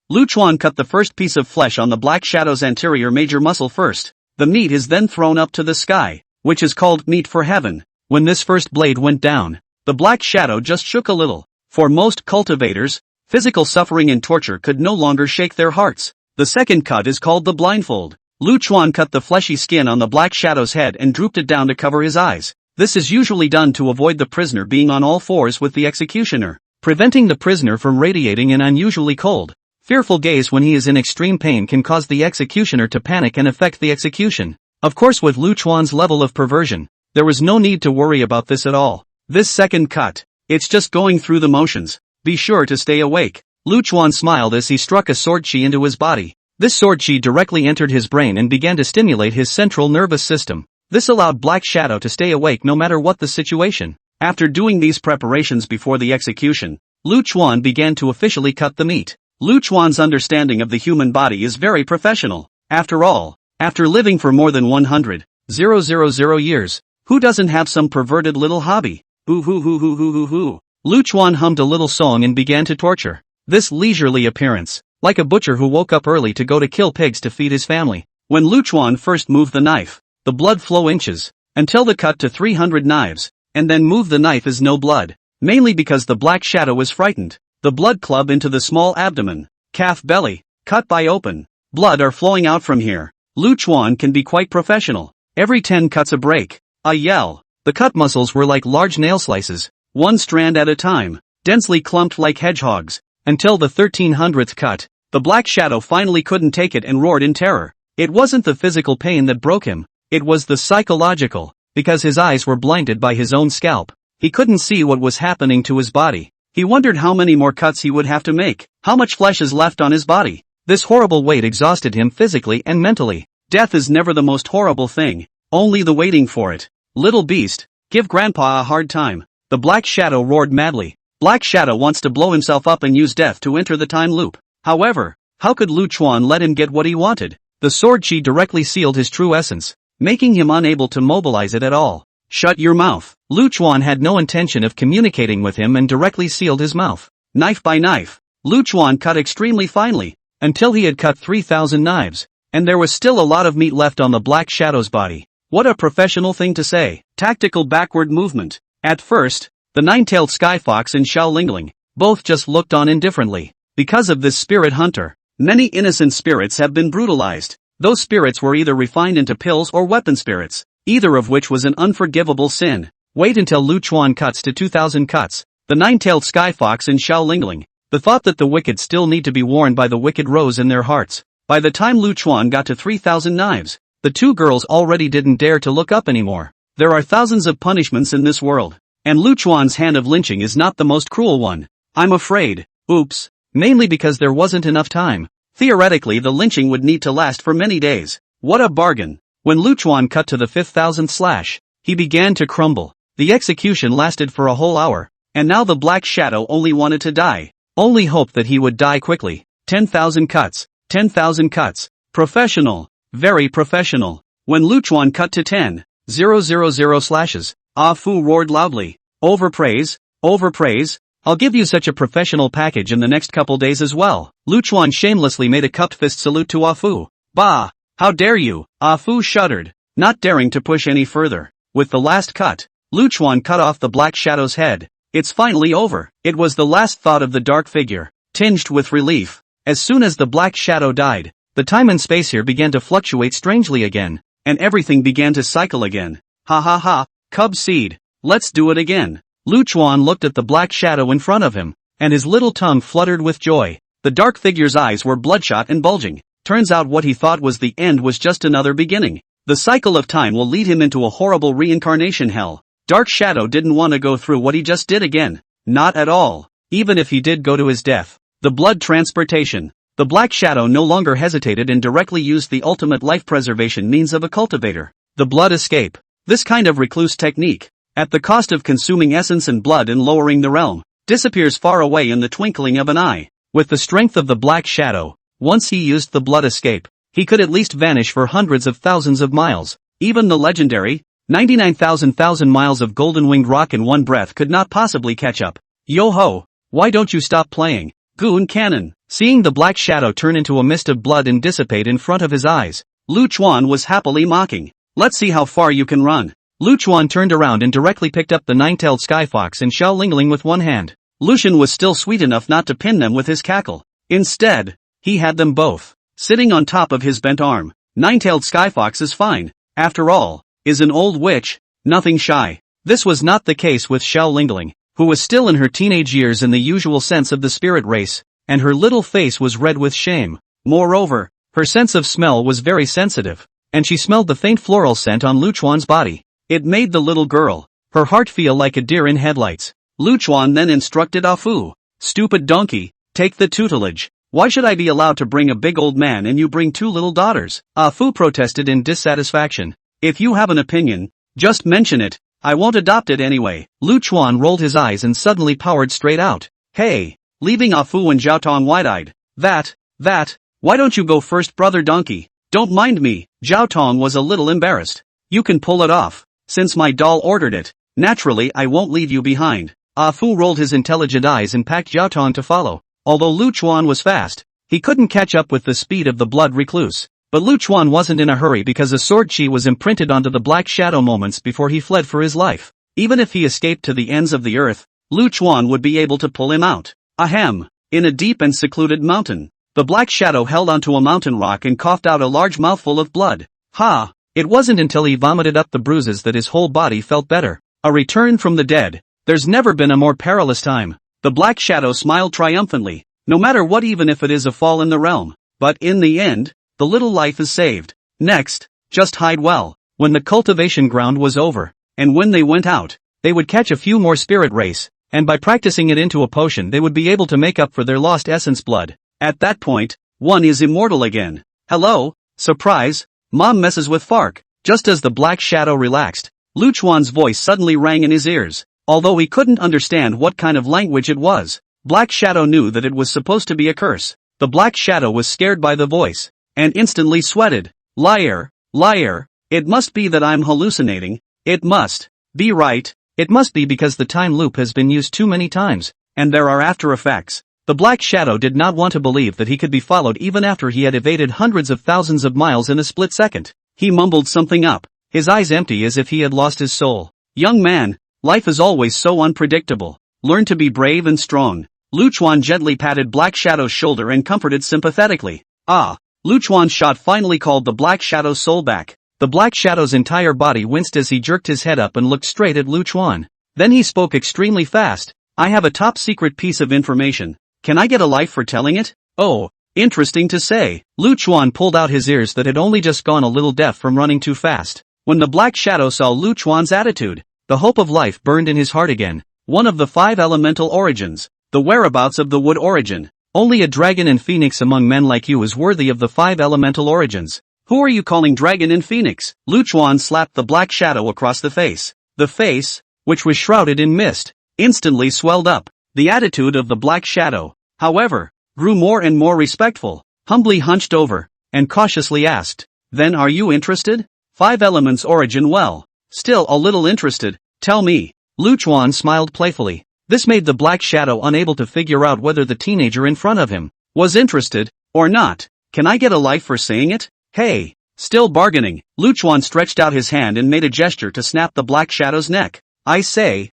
Lu Chuan cut the first piece of flesh on the Black Shadow's anterior major muscle first. The meat is then thrown up to the sky, which is called meat for heaven. When this first blade went down, the Black Shadow just shook a little. For most cultivators, physical suffering and torture could no longer shake their hearts. The second cut is called the blindfold. Lu Chuan cut the fleshy skin on the Black Shadow's head and drooped it down to cover his eyes. This is usually done to avoid the prisoner being on all fours with the executioner, preventing the prisoner from radiating an unusually cold, fearful gaze when he is in extreme pain can cause the executioner to panic and affect the execution. Of course, with Lu Chuan's level of perversion, there was no need to worry about this at all. This second cut, it's just going through the motions. Be sure to stay awake. Lu Chuan smiled as he struck a sword chi into his body. This sword chi directly entered his brain and began to stimulate his central nervous system. This allowed Black Shadow to stay awake no matter what the situation. After doing these preparations before the execution, Lu Chuan began to officially cut the meat. Lu Chuan's understanding of the human body is very professional. After all, after living for more than 100,000 years, who doesn't have some perverted little hobby? Hoo hoo hoo hoo hoo hoo hoo. Lu Chuan hummed a little song and began to torture. This leisurely appearance, like a butcher who woke up early to go to kill pigs to feed his family. When Lu Chuan first moved the knife, the blood flow inches, until the cut to 300 knives, and then move the knife is no blood, mainly because the Black Shadow is frightened. The blood club into the small abdomen, calf belly, cut by open, blood are flowing out from here. Lu Chuan can be quite professional. Every 10 cuts a break, a yell. The cut muscles were like large nail slices, one strand at a time, densely clumped like hedgehogs, until the 1300th cut. The Black Shadow finally couldn't take it and roared in terror. It wasn't the physical pain that broke him. It was the psychological, because his eyes were blinded by his own scalp. He couldn't see what was happening to his body. He wondered how many more cuts he would have to make, how much flesh is left on his body. This horrible weight exhausted him physically and mentally. Death is never the most horrible thing, only the waiting for it. Little beast, give Grandpa a hard time. The Black Shadow roared madly. Black Shadow wants to blow himself up and use death to enter the time loop. However, how could Lu Chuan let him get what he wanted? The sword chi directly sealed his true essence, making him unable to mobilize it at all. Shut your mouth. Lu Chuan had no intention of communicating with him and directly sealed his mouth. Knife by knife, Lu Chuan cut extremely finely, until he had cut 3,000 knives, and there was still a lot of meat left on the Black Shadow's body. What a professional thing to say. Tactical backward movement. At first, the nine-tailed sky fox and Xiao Lingling both just looked on indifferently. Because of this spirit hunter, many innocent spirits have been brutalized. Those spirits were either refined into pills or weapon spirits, either of which was an unforgivable sin. Wait until Lu Chuan cuts to 2,000 cuts. The nine-tailed sky fox and Xiao Lingling. The thought that the wicked still need to be warned by the wicked rose in their hearts. By the time Lu Chuan got to 3,000 knives, the two girls already didn't dare to look up anymore. There are thousands of punishments in this world, and Lu Chuan's hand of lynching is not the most cruel one. I'm afraid. Oops. Mainly because there wasn't enough time. Theoretically, the lynching would need to last for many days. What a bargain. When Lu Chuan cut to the 5,000th slash, he began to crumble. The execution lasted for a whole hour, and now the Black Shadow only wanted to die. Only hoped that he would die quickly. 10,000 cuts. 10,000 cuts. Professional. Very professional. When Lu Chuan cut to 10,000 slashes, Ah Fu roared loudly. Overpraise. Overpraise. I'll give you such a professional package in the next couple days as well. Lu Chuan shamelessly made a cupped fist salute to Ah Fu. Bah! How dare you? Ah Fu shuddered, not daring to push any further. With the last cut, Luchuan cut off the black shadow's head. It's finally over. It was the last thought of the dark figure, tinged with relief. As soon as the black shadow died, the time and space here began to fluctuate strangely again, and everything began to cycle again. Ha ha ha, cub seed, let's do it again. Luchuan looked at the black shadow in front of him, and his little tongue fluttered with joy. The dark figure's eyes were bloodshot and bulging. Turns out what he thought was the end was just another beginning. The cycle of time will lead him into a horrible reincarnation hell. Dark Shadow didn't want to go through what he just did again. Not at all. Even if he did go to his death. The blood transportation. The Black Shadow no longer hesitated and directly used the ultimate life preservation means of a cultivator. The blood escape. This kind of recluse technique, at the cost of consuming essence and blood and lowering the realm, disappears far away in the twinkling of an eye. With the strength of the Black Shadow, once he used the blood escape, he could at least vanish for hundreds of thousands of miles. Even the legendary 99,000 miles of golden-winged rock in one breath could not possibly catch up. Yo-ho, why don't you stop playing? Goon Cannon. Seeing the Black Shadow turn into a mist of blood and dissipate in front of his eyes, Luchuan was happily mocking. Let's see how far you can run. Luchuan turned around and directly picked up the nine-tailed skyfox and Xiao Lingling with one hand. Lucian was still sweet enough not to pin them with his cackle. Instead, he had them both, sitting on top of his bent arm. Nine-tailed skyfox is fine. After all, is an old witch, nothing shy. This was not the case with Xiao Lingling, who was still in her teenage years in the usual sense of the spirit race, and her little face was red with shame. Moreover, her sense of smell was very sensitive, and she smelled the faint floral scent on Luchuan's body. It made the little girl, her heart feel like a deer in headlights. Luchuan then instructed Ah Fu, "Stupid donkey, take the tutelage. Why should I be allowed to bring a big old man and you bring two little daughters?" Ah Fu protested in dissatisfaction. "If you have an opinion, just mention it. I won't adopt it anyway." Luchuan rolled his eyes and suddenly powered straight out. "Hey!" Leaving Ah Fu and Zhao Tong wide-eyed. That, why don't you go first, brother donkey? Don't mind me." Zhao Tong was a little embarrassed. "You can pull it off, since my doll ordered it. Naturally I won't leave you behind." Ah Fu rolled his intelligent eyes and packed Zhao Tong to follow. Although Luchuan was fast, he couldn't catch up with the speed of the blood recluse. But Luchuan wasn't in a hurry because a sword chi was imprinted onto the Black Shadow moments before he fled for his life. Even if he escaped to the ends of the earth, Luchuan would be able to pull him out. Ahem! In a deep and secluded mountain, the Black Shadow held onto a mountain rock and coughed out a large mouthful of blood. Ha! It wasn't until he vomited up the bruises that his whole body felt better. A return from the dead. There's never been a more perilous time. The Black Shadow smiled triumphantly. No matter what, even if it is a fall in the realm. But in the end, the little life is saved. Next, just hide well. When the cultivation ground was over, and when they went out, they would catch a few more spirit race, and by practicing it into a potion they would be able to make up for their lost essence blood. At that point, one is immortal again. Hello? Surprise! Mom messes with Fark. Just as the Black Shadow relaxed, Luchuan's voice suddenly rang in his ears. Although he couldn't understand what kind of language it was, Black Shadow knew that it was supposed to be a curse. The Black Shadow was scared by the voice, and instantly sweated. Liar, liar, it must be that I'm hallucinating. It must be right. It must be because the time loop has been used too many times, and there are after effects. The Black Shadow did not want to believe that he could be followed even after he had evaded hundreds of thousands of miles in a split second. He mumbled something up, his eyes empty as if he had lost his soul. "Young man, life is always so unpredictable. Learn to be brave and strong." Luchuan gently patted Black Shadow's shoulder and comforted sympathetically. Ah! Luchuan's shot finally called the Black Shadow's soul back. The Black Shadow's entire body winced as he jerked his head up and looked straight at Luchuan. Then he spoke extremely fast. "I have a top secret piece of information. Can I get a life for telling it?" "Oh, interesting to say." Luchuan pulled out his ears that had only just gone a little deaf from running too fast. When the Black Shadow saw Luchuan's attitude, the hope of life burned in his heart again. One of the 5 elemental origins. The whereabouts of the wood origin. Only a dragon and phoenix among men like you is worthy of the 5 elemental origins. "Who are you calling dragon and phoenix?" Luchuan slapped the Black Shadow across the face. The face, which was shrouded in mist, instantly swelled up. The attitude of the Black Shadow, however, grew more and more respectful, humbly hunched over, and cautiously asked, "Then are you interested? 5 elements origin, well, still a little interested, tell me." Luchuan smiled playfully. This made the Black Shadow unable to figure out whether the teenager in front of him was interested or not. "Can I get a life for saying it?" "Hey, Still bargaining, Luchuan stretched out his hand and made a gesture to snap the Black Shadow's neck. I say.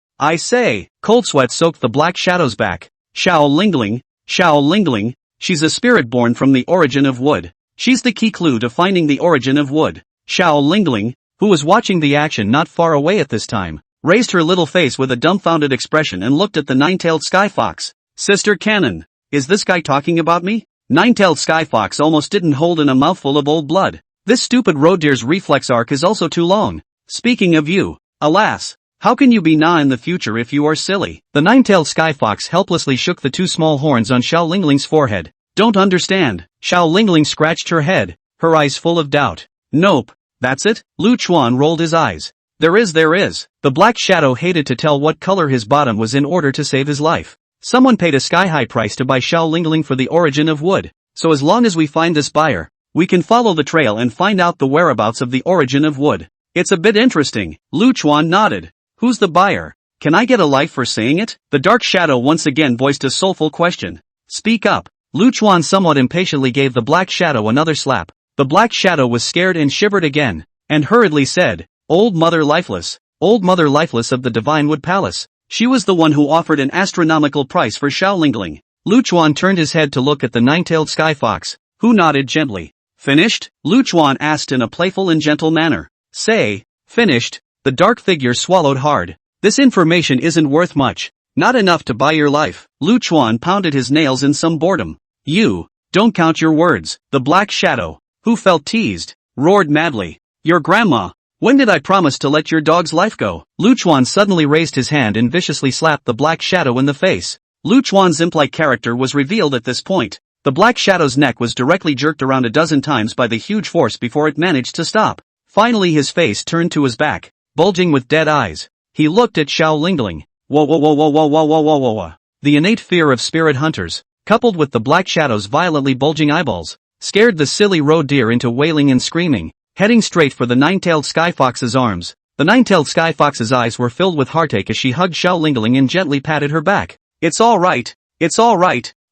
Cold sweat soaked the Black Shadow's back. Xiao Lingling, she's a spirit born from the origin of wood. She's the key clue to finding the origin of wood. Xiao Lingling, who was watching the action not far away at this time, raised her little face with a dumbfounded expression and looked at the nine-tailed sky fox. Sister Canon, is this guy talking about me? Nine-tailed sky fox almost didn't hold in a mouthful of old blood. This stupid road deer's reflex arc is also too long. Speaking of you, alas, how can you be Na in the future if you are silly? The nine-tailed sky fox helplessly shook the two small horns on Xiao Lingling's forehead. Don't understand. Xiao Lingling scratched her head, her eyes full of doubt. Nope. That's it? Luchuan rolled his eyes. There is. The Black Shadow hated to tell what color his bottom was in order to save his life. Someone paid a sky-high price to buy Xiao Lingling for the origin of wood. So as long as we find this buyer, we can follow the trail and find out the whereabouts of the origin of wood. It's a bit interesting. Luchuan nodded. Who's the buyer? Can I get a life for saying it? The Dark Shadow once again voiced a soulful question. Speak up. Luchuan somewhat impatiently gave the Black Shadow another slap. The Black Shadow was scared and shivered again, and hurriedly said, Old Mother Lifeless of the Divine Wood Palace. She was the one who offered an astronomical price for Xiao Lingling. Luchuan turned his head to look at the nine-tailed sky fox, who nodded gently. Finished? Luchuan asked in a playful and gentle manner. Say, finished. The dark figure swallowed hard. This information isn't worth much. Not enough to buy your life. Luchuan pounded his nails in some boredom. You, don't count your words. The Black Shadow, who felt teased, roared madly. Your grandma, when did I promise to let your dog's life go? Luchuan suddenly raised his hand and viciously slapped the Black Shadow in the face. Luchuan's imp-like character was revealed at this point. The Black Shadow's neck was directly jerked around a dozen times by the huge force before it managed to stop. Finally his face turned to his back, bulging with dead eyes. He looked at Xiao Lingling. Whoa. The innate fear of spirit hunters, coupled with the Black Shadow's violently bulging eyeballs, scared the silly road deer into wailing and screaming, heading straight for the nine-tailed sky fox's arms. The nine-tailed sky fox's eyes were filled with heartache as she hugged Xiao Lingling and gently patted her back. It's all right.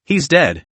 He's dead.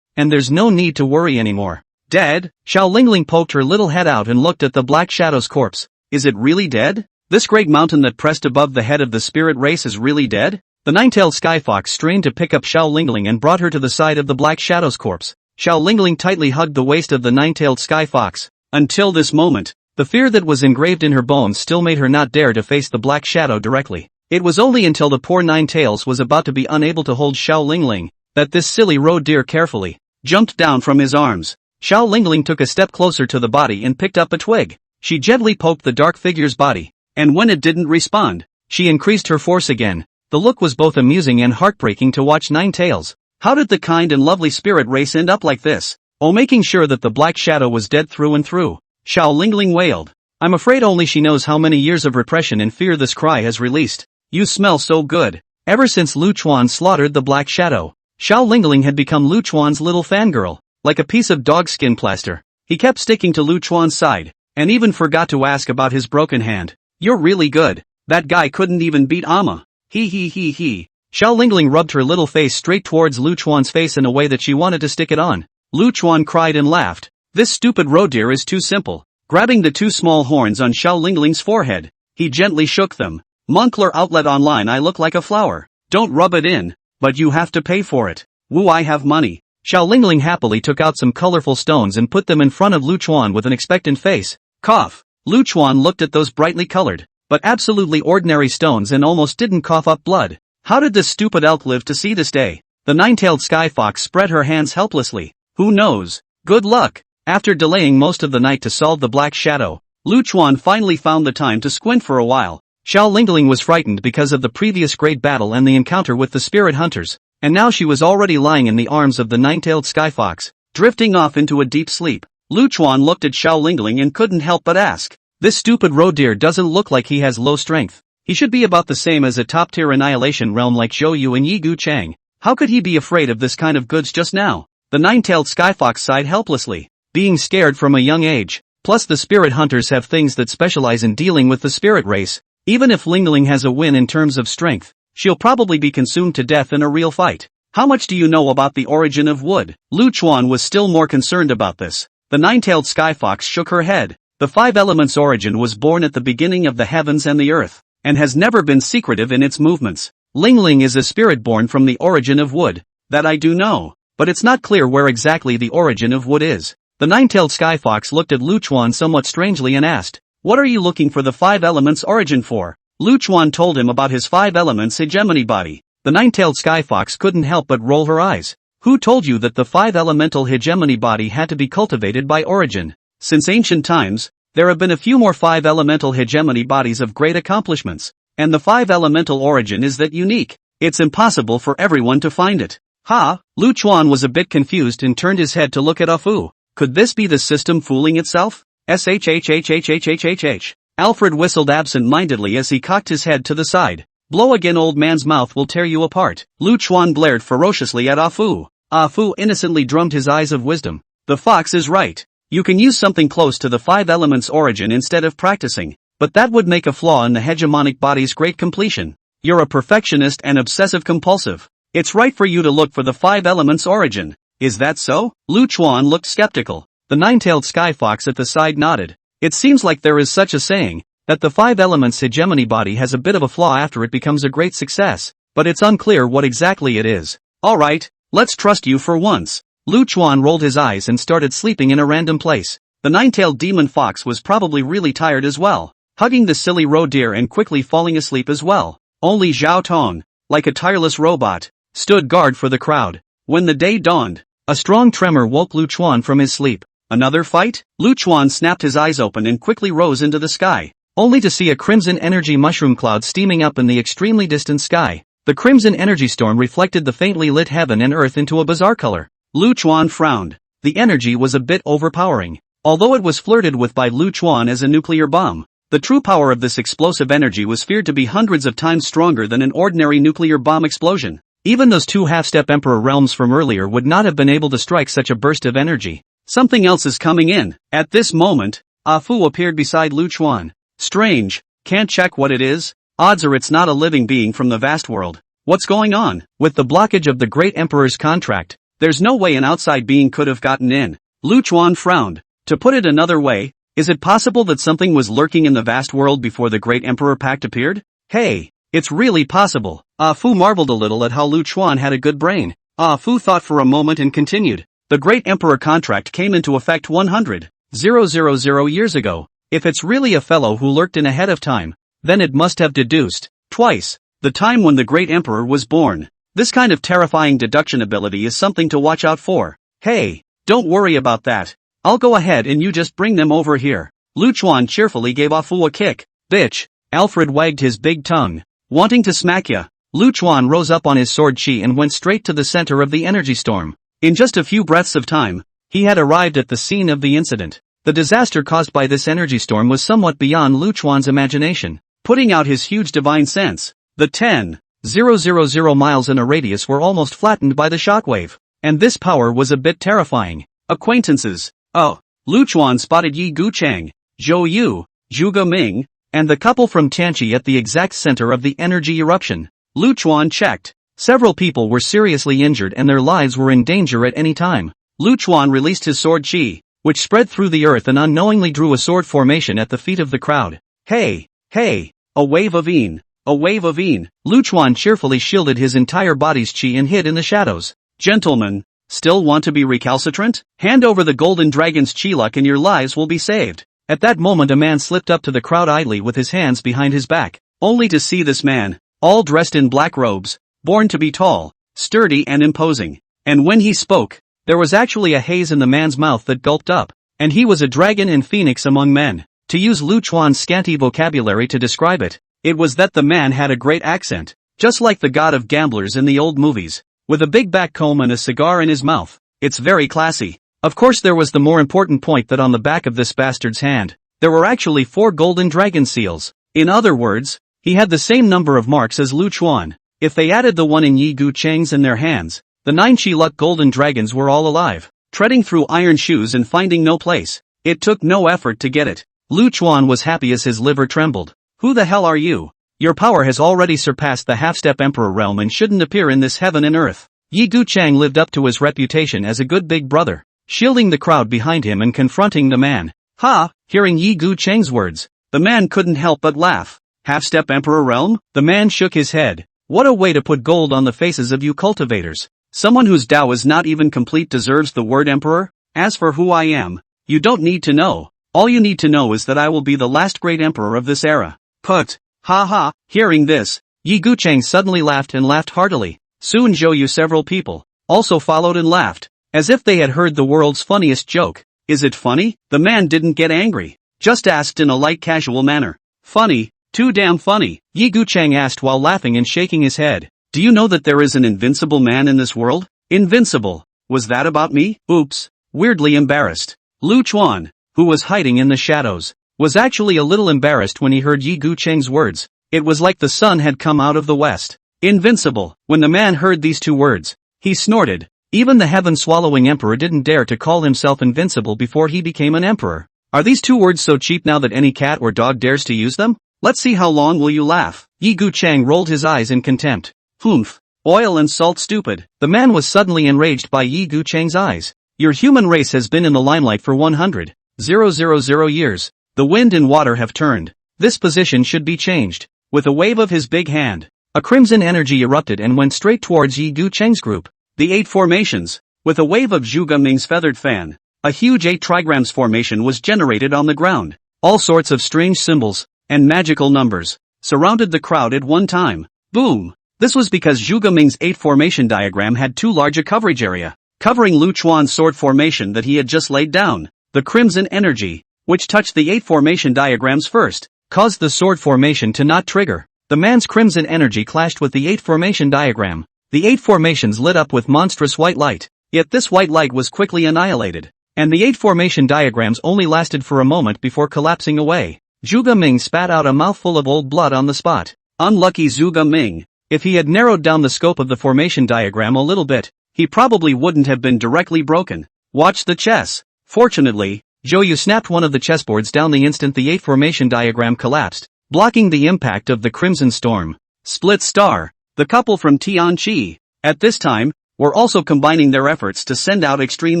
And there's no need to worry anymore. Dead? Xiao Lingling poked her little head out and looked at the Black Shadow's corpse. Is it really dead? This great mountain that pressed above the head of the spirit race is really dead? The nine-tailed sky fox strained to pick up Xiao Lingling and brought her to the side of the Black Shadow's corpse. Xiao Lingling tightly hugged the waist of the nine-tailed sky fox. Until this moment, the fear that was engraved in her bones still made her not dare to face the Black Shadow directly. It was only until the poor Nine-Tails was about to be unable to hold Xiao Lingling that this silly road deer carefully jumped down from his arms. Xiao Lingling took a step closer to the body and picked up a twig. She gently poked the dark figure's body, and when it didn't respond, she increased her force again. The look was both amusing and heartbreaking to watch. Nine-Tails, how did the kind and lovely spirit race end up like this? Oh, making sure that the Black Shadow was dead through and through. Xiao Lingling wailed. I'm afraid only she knows how many years of repression and fear this cry has released. You smell so good. Ever since Luchuan slaughtered the Black Shadow, Xiao Lingling had become Luchuan's little fangirl, like a piece of dog skin plaster. He kept sticking to Luchuan's side, and even forgot to ask about his broken hand. You're really good. That guy couldn't even beat Amma. He. Xiao Lingling rubbed her little face straight towards Luchuan's face in a way that she wanted to stick it on. Luchuan cried and laughed. This stupid road deer is too simple. Grabbing the two small horns on Xiao Lingling's forehead, he gently shook them. Moncler Outlet Online. I look like a flower. Don't rub it in, but you have to pay for it. Woo, I have money. Xiao Lingling happily took out some colorful stones and put them in front of Luchuan with an expectant face. Cough. Luchuan looked at those brightly colored, but absolutely ordinary stones and almost didn't cough up blood. How did this stupid elk live to see this day? The nine-tailed sky fox spread her hands helplessly. Who knows? Good luck. After delaying most of the night to solve the Black Shadow, Luchuan finally found the time to squint for a while. Xiao Lingling was frightened because of the previous great battle and the encounter with the spirit hunters, and now she was already lying in the arms of the nine-tailed sky fox, drifting off into a deep sleep. Luchuan looked at Xiao Lingling and couldn't help but ask, this stupid road deer doesn't look like he has low strength. He should be about the same as a top-tier annihilation realm like Zhou Yu and Yi Gu Chang. How could he be afraid of this kind of goods just now? The nine-tailed sky fox sighed helplessly, being scared from a young age. Plus the spirit hunters have things that specialize in dealing with the spirit race. Even if Lingling has a win in terms of strength, she'll probably be consumed to death in a real fight. How much do you know about the origin of wood? Luchuan was still more concerned about this. The nine-tailed sky fox shook her head. The five elements origin was born at the beginning of the heavens and the earth, and has never been secretive in its movements. Ling Ling is a spirit born from the origin of wood. That I do know, but it's not clear where exactly the origin of wood is. The nine-tailed sky fox looked at Lu Chuan somewhat strangely and asked, "What are you looking for the five elements origin for?" Lu Chuan told him about his five elements hegemony body. The nine-tailed sky fox couldn't help but roll her eyes. Who told you that the five elemental hegemony body had to be cultivated by origin? Since ancient times, there have been a few more five elemental hegemony bodies of great accomplishments, and the five elemental origin is that unique. It's impossible for everyone to find it. Ha! Lu Chuan was a bit confused and turned his head to look at Ah Fu. Could this be the system fooling itself? Shhhhhhhhh. Alfred whistled absent-mindedly as he cocked his head to the side. Blow again, old man's mouth will tear you apart. Lu Chuan blared ferociously at Ah Fu. Ah Fu innocently drummed his eyes of wisdom. The fox is right. You can use something close to the five elements origin instead of practicing, but that would make a flaw in the hegemonic body's great completion. You're a perfectionist and obsessive-compulsive. It's right for you to look for the five elements origin. Is that so? Lu Chuan looked skeptical. The nine-tailed sky fox at the side nodded. It seems like there is such a saying, that the five elements hegemony body has a bit of a flaw after it becomes a great success, but it's unclear what exactly it is. Alright, let's trust you for once. Lu Chuan rolled his eyes and started sleeping in a random place. The nine-tailed demon fox was probably really tired as well, hugging the silly roe deer and quickly falling asleep as well. Only Zhao Tong, like a tireless robot, stood guard for the crowd. When the day dawned, a strong tremor woke Lu Chuan from his sleep. Another fight? Lu Chuan snapped his eyes open and quickly rose into the sky, only to see a crimson energy mushroom cloud steaming up in the extremely distant sky. The crimson energy storm reflected the faintly lit heaven and earth into a bizarre color. Lu Chuan frowned. The energy was a bit overpowering, although it was flirted with by Lu Chuan as a nuclear bomb. The true power of this explosive energy was feared to be hundreds of times stronger than an ordinary nuclear bomb explosion. Even those two half-step emperor realms from earlier would not have been able to strike such a burst of energy. Something else is coming in. At this moment, Ah Fu appeared beside Lu Chuan. Strange, can't check what it is? Odds are it's not a living being from the vast world. What's going on? With the blockage of the great emperor's contract, there's no way an outside being could have gotten in. Lu Chuan frowned. To put it another way, is it possible that something was lurking in the vast world before the great emperor pact appeared? Hey, it's really possible. Ah Fu marveled a little at how Lu Chuan had a good brain. Ah Fu thought for a moment and continued. The great emperor contract came into effect 100,000 years ago. If it's really a fellow who lurked in ahead of time, then it must have deduced, twice, the time when the great emperor was born. This kind of terrifying deduction ability is something to watch out for. Hey, don't worry about that. I'll go ahead and you just bring them over here. Lu Chuan cheerfully gave Ah Fu a kick. Bitch. Alfred wagged his big tongue. Wanting to smack ya. Lu Chuan rose up on his sword chi and went straight to the center of the energy storm. In just a few breaths of time, he had arrived at the scene of the incident. The disaster caused by this energy storm was somewhat beyond Lu Chuan's imagination. Putting out his huge divine sense, the 10,000 miles in a radius were almost flattened by the shockwave. And this power was a bit terrifying. Acquaintances. Oh, Lu Chuan spotted Yi Guchang, Zhou Yu, Zhuge Ming, and the couple from Tianqi at the exact center of the energy eruption. Lu Chuan checked. Several people were seriously injured and their lives were in danger at any time. Lu Chuan released his sword chi, which spread through the earth and unknowingly drew a sword formation at the feet of the crowd. Hey, hey, a wave of Een, a wave of Een. Lu Chuan cheerfully shielded his entire body's chi and hid in the shadows. Gentlemen, still want to be recalcitrant? Hand over the golden dragon's chi luck and your lives will be saved. At that moment a man slipped up to the crowd idly with his hands behind his back, only to see this man, all dressed in black robes, born to be tall, sturdy and imposing. And when he spoke, there was actually a haze in the man's mouth that gulped up. And he was a dragon and phoenix among men. To use Lu Chuan's scanty vocabulary to describe it, it was that the man had a great accent, just like the god of gamblers in the old movies, with a big back comb and a cigar in his mouth. It's very classy. Of course there was the more important point that on the back of this bastard's hand, there were actually 4 golden dragon seals. In other words, he had the same number of marks as Lu Chuan. If they added the one in Yi Guchang's in their hands, the 9 Chi Luck golden dragons were all alive, treading through iron shoes and finding no place. It took no effort to get it. Lu Chuan was happy as his liver trembled. Who the hell are you? Your power has already surpassed the half-step emperor realm and shouldn't appear in this heaven and earth. Yi Guchang lived up to his reputation as a good big brother. shielding the crowd behind him and confronting the man. Ha! Hearing Yi Gu Cheng's words, The man couldn't help but laugh. Half-step Emperor realm? the man shook his head. What a way to put gold on the faces of you cultivators. Someone whose Tao is not even complete deserves the word emperor? As for who I am, you don't need to know. All you need to know is that I will be the last great emperor of this era. Put. Ha ha. Hearing this, Yi Gu Cheng suddenly laughed and laughed heartily. soon Zhou several people Also followed and laughed, as if they had heard the world's funniest joke. Is it funny? The man didn't get angry. Just asked in a light casual manner. Funny? Too damn funny. Yi Gu Cheng asked while laughing and shaking his head. Do you know that there is an invincible man in this world? Invincible. Was that about me? Oops. Weirdly embarrassed. Lu Chuan, who was hiding in the shadows, was actually a little embarrassed when he heard Yi Gu Cheng's words. It was like the sun had come out of the west. Invincible. When the man heard these two words, he snorted. Even the heaven-swallowing emperor didn't dare to call himself invincible before he became an emperor. Are these two words so cheap now that any cat or dog dares to use them? Let's see how long will you laugh. Yi Gu Cheng rolled his eyes in contempt. Humph. Oil and salt stupid. The man was suddenly enraged by Yi Gu Cheng's eyes. Your human race has been in the limelight for 100,000 years. The wind and water have turned. This position should be changed. With a wave of his big hand, a crimson energy erupted and went straight towards Yi Gu Cheng's group. The 8 formations. With a wave of Zhu Ming's feathered fan, a huge 8 trigrams formation was generated on the ground. All sorts of strange symbols and magical numbers surrounded the crowd at one time. Boom! This was because Zhu Ming's 8 formation diagram had too large a coverage area, covering Lu Chuan's sword formation that he had just laid down. The crimson energy, which touched the 8 formation diagrams first, caused the sword formation to not trigger. The man's crimson energy clashed with the 8 formation diagram. The 8 formations lit up with monstrous white light, yet this white light was quickly annihilated, and the 8 formation diagrams only lasted for a moment before collapsing away. Zhu Ming spat out a mouthful of old blood on the spot. Unlucky Zhu Ming. If he had narrowed down the scope of the formation diagram a little bit, he probably wouldn't have been directly broken. Watch the chess. Fortunately, Zhou snapped one of the chessboards down the instant the 8 formation diagram collapsed, blocking the impact of the crimson storm. Split Star, the couple from Tianqi, at this time, were also combining their efforts to send out extreme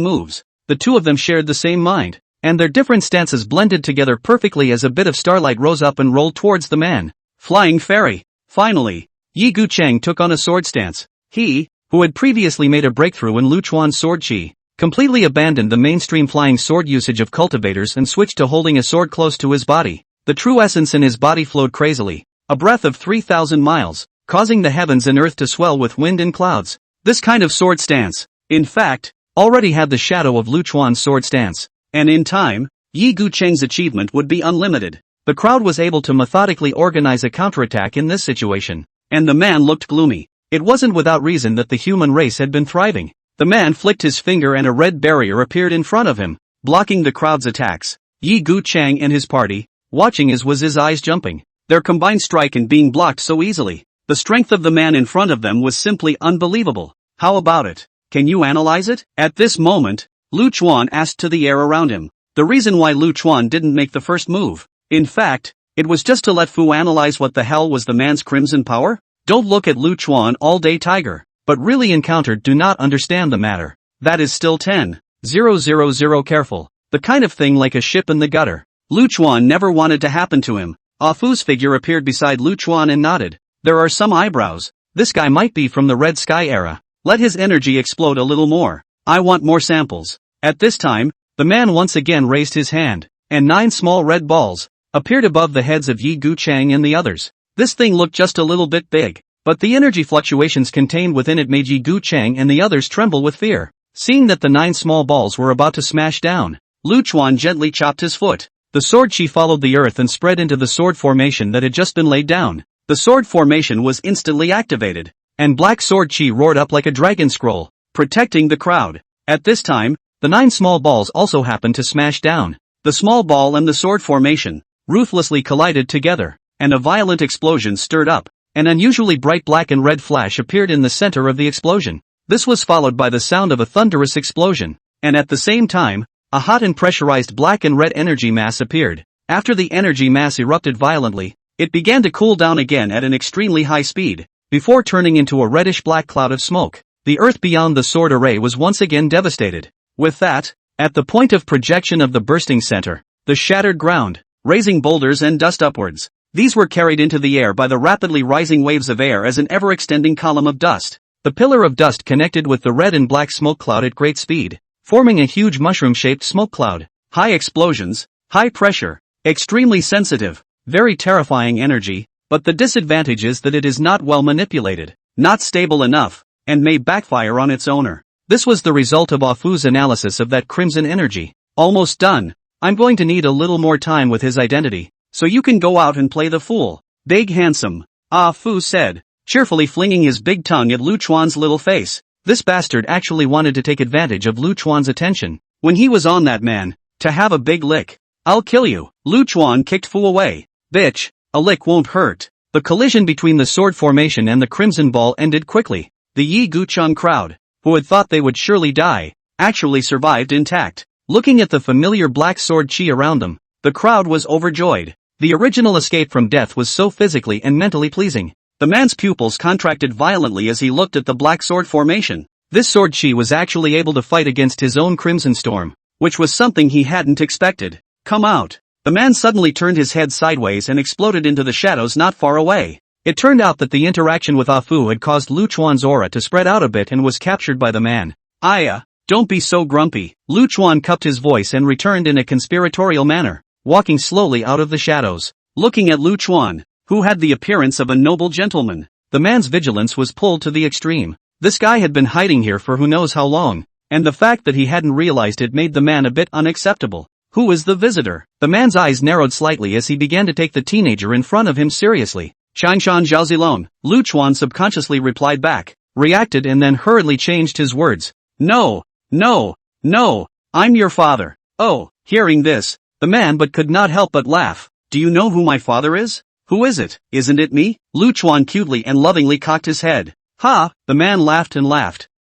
moves. The two of them shared the same mind, and their different stances blended together perfectly as a bit of starlight rose up and rolled towards the man. Flying Fairy. Finally, Yi Gu Cheng took on a sword stance. He, who had previously made a breakthrough in Lu Chuan's sword chi, completely abandoned the mainstream flying sword usage of cultivators and switched to holding a sword close to his body. The true essence in his body flowed crazily, a breath of 3,000 miles, causing the heavens and earth to swell with wind and clouds. This kind of sword stance, in fact, already had the shadow of Lu Chuan's sword stance. And in time, Yi Gu Cheng's achievement would be unlimited. The crowd was able to methodically organize a counterattack in this situation. And the man looked gloomy. It wasn't without reason that the human race had been thriving. The man flicked his finger and a red barrier appeared in front of him, blocking the crowd's attacks. Yi Gu Cheng and his party, watching as was his eyes jumping. Their combined strike and being blocked so easily. The strength of the man in front of them was simply unbelievable. How about it? Can you analyze it? At this moment, Lu Chuan asked to the air around him. The reason why Lu Chuan didn't make the first move, in fact, it was just to let Fu analyze what the hell was the man's crimson power? Don't look at Lu Chuan all day, tiger, but really encountered do not understand the matter. That is still 10,000 careful. The kind of thing like a ship in the gutter. Lu Chuan never wanted to happen to him. Ah Fu's figure appeared beside Lu Chuan and nodded. There are some eyebrows. This guy might be from the Red Sky era. Let his energy explode a little more. I want more samples. At this time, the man once again raised his hand, and 9 small red balls appeared above the heads of Yi Gu Cheng and the others. This thing looked just a little bit big, but the energy fluctuations contained within it made Yi Gu Cheng and the others tremble with fear. Seeing that the 9 small balls were about to smash down, Lu Chuan gently chopped his foot. The sword chi followed the earth and spread into the sword formation that had just been laid down. The sword formation was instantly activated, and black sword chi roared up like a dragon scroll, protecting the crowd. At this time, the 9 small balls also happened to smash down. The small ball and the sword formation ruthlessly collided together, and a violent explosion stirred up. An unusually bright black and red flash appeared in the center of the explosion. This was followed by the sound of a thunderous explosion, and at the same time, a hot and pressurized black and red energy mass appeared. After the energy mass erupted violently, it began to cool down again at an extremely high speed, before turning into a reddish-black cloud of smoke. The earth beyond the sword array was once again devastated. With that, at the point of projection of the bursting center, the shattered ground, raising boulders and dust upwards. These were carried into the air by the rapidly rising waves of air as an ever-extending column of dust. The pillar of dust connected with the red and black smoke cloud at great speed, forming a huge mushroom-shaped smoke cloud. High explosions, high pressure, extremely sensitive, very terrifying energy, but the disadvantage is that it is not well manipulated, not stable enough, and may backfire on its owner. This was the result of Afu's analysis of that crimson energy. Almost done. I'm going to need a little more time with his identity, so you can go out and play the fool. Big handsome, Afu said, cheerfully flinging his big tongue at Lu Chuan's little face. This bastard actually wanted to take advantage of Lu Chuan's attention. When he was on that man, to have a big lick. I'll kill you. Lu Chuan kicked Fu away. Bitch, a lick won't hurt. The collision between the sword formation and the crimson ball ended quickly. The Yi Gucheng crowd, who had thought they would surely die, actually survived intact. Looking at the familiar black sword chi around them, the crowd was overjoyed. The original escape from death was so physically and mentally pleasing. The man's pupils contracted violently as he looked at the black sword formation. This sword chi was actually able to fight against his own crimson storm, which was something he hadn't expected. Come out. The man suddenly turned his head sideways and exploded into the shadows not far away. It turned out that the interaction with Afu had caused Lu Chuan's aura to spread out a bit and was captured by the man. Aya, don't be so grumpy. Lu Chuan cupped his voice and returned in a conspiratorial manner, walking slowly out of the shadows. Looking at Lu Chuan, who had the appearance of a noble gentleman, the man's vigilance was pulled to the extreme. This guy had been hiding here for who knows how long, and the fact that he hadn't realized it made the man a bit unacceptable. Who is the visitor? The man's eyes narrowed slightly as he began to take the teenager in front of him seriously. Changshan Zhaozilong, Lu Chuan subconsciously replied back, reacted and then hurriedly changed his words. No, I'm your father. Oh, hearing this, the man but could not help but laugh. Do you know who my father is? Who is it? Isn't it me? Lu Chuan cutely and lovingly cocked his head. Ha! The man laughed,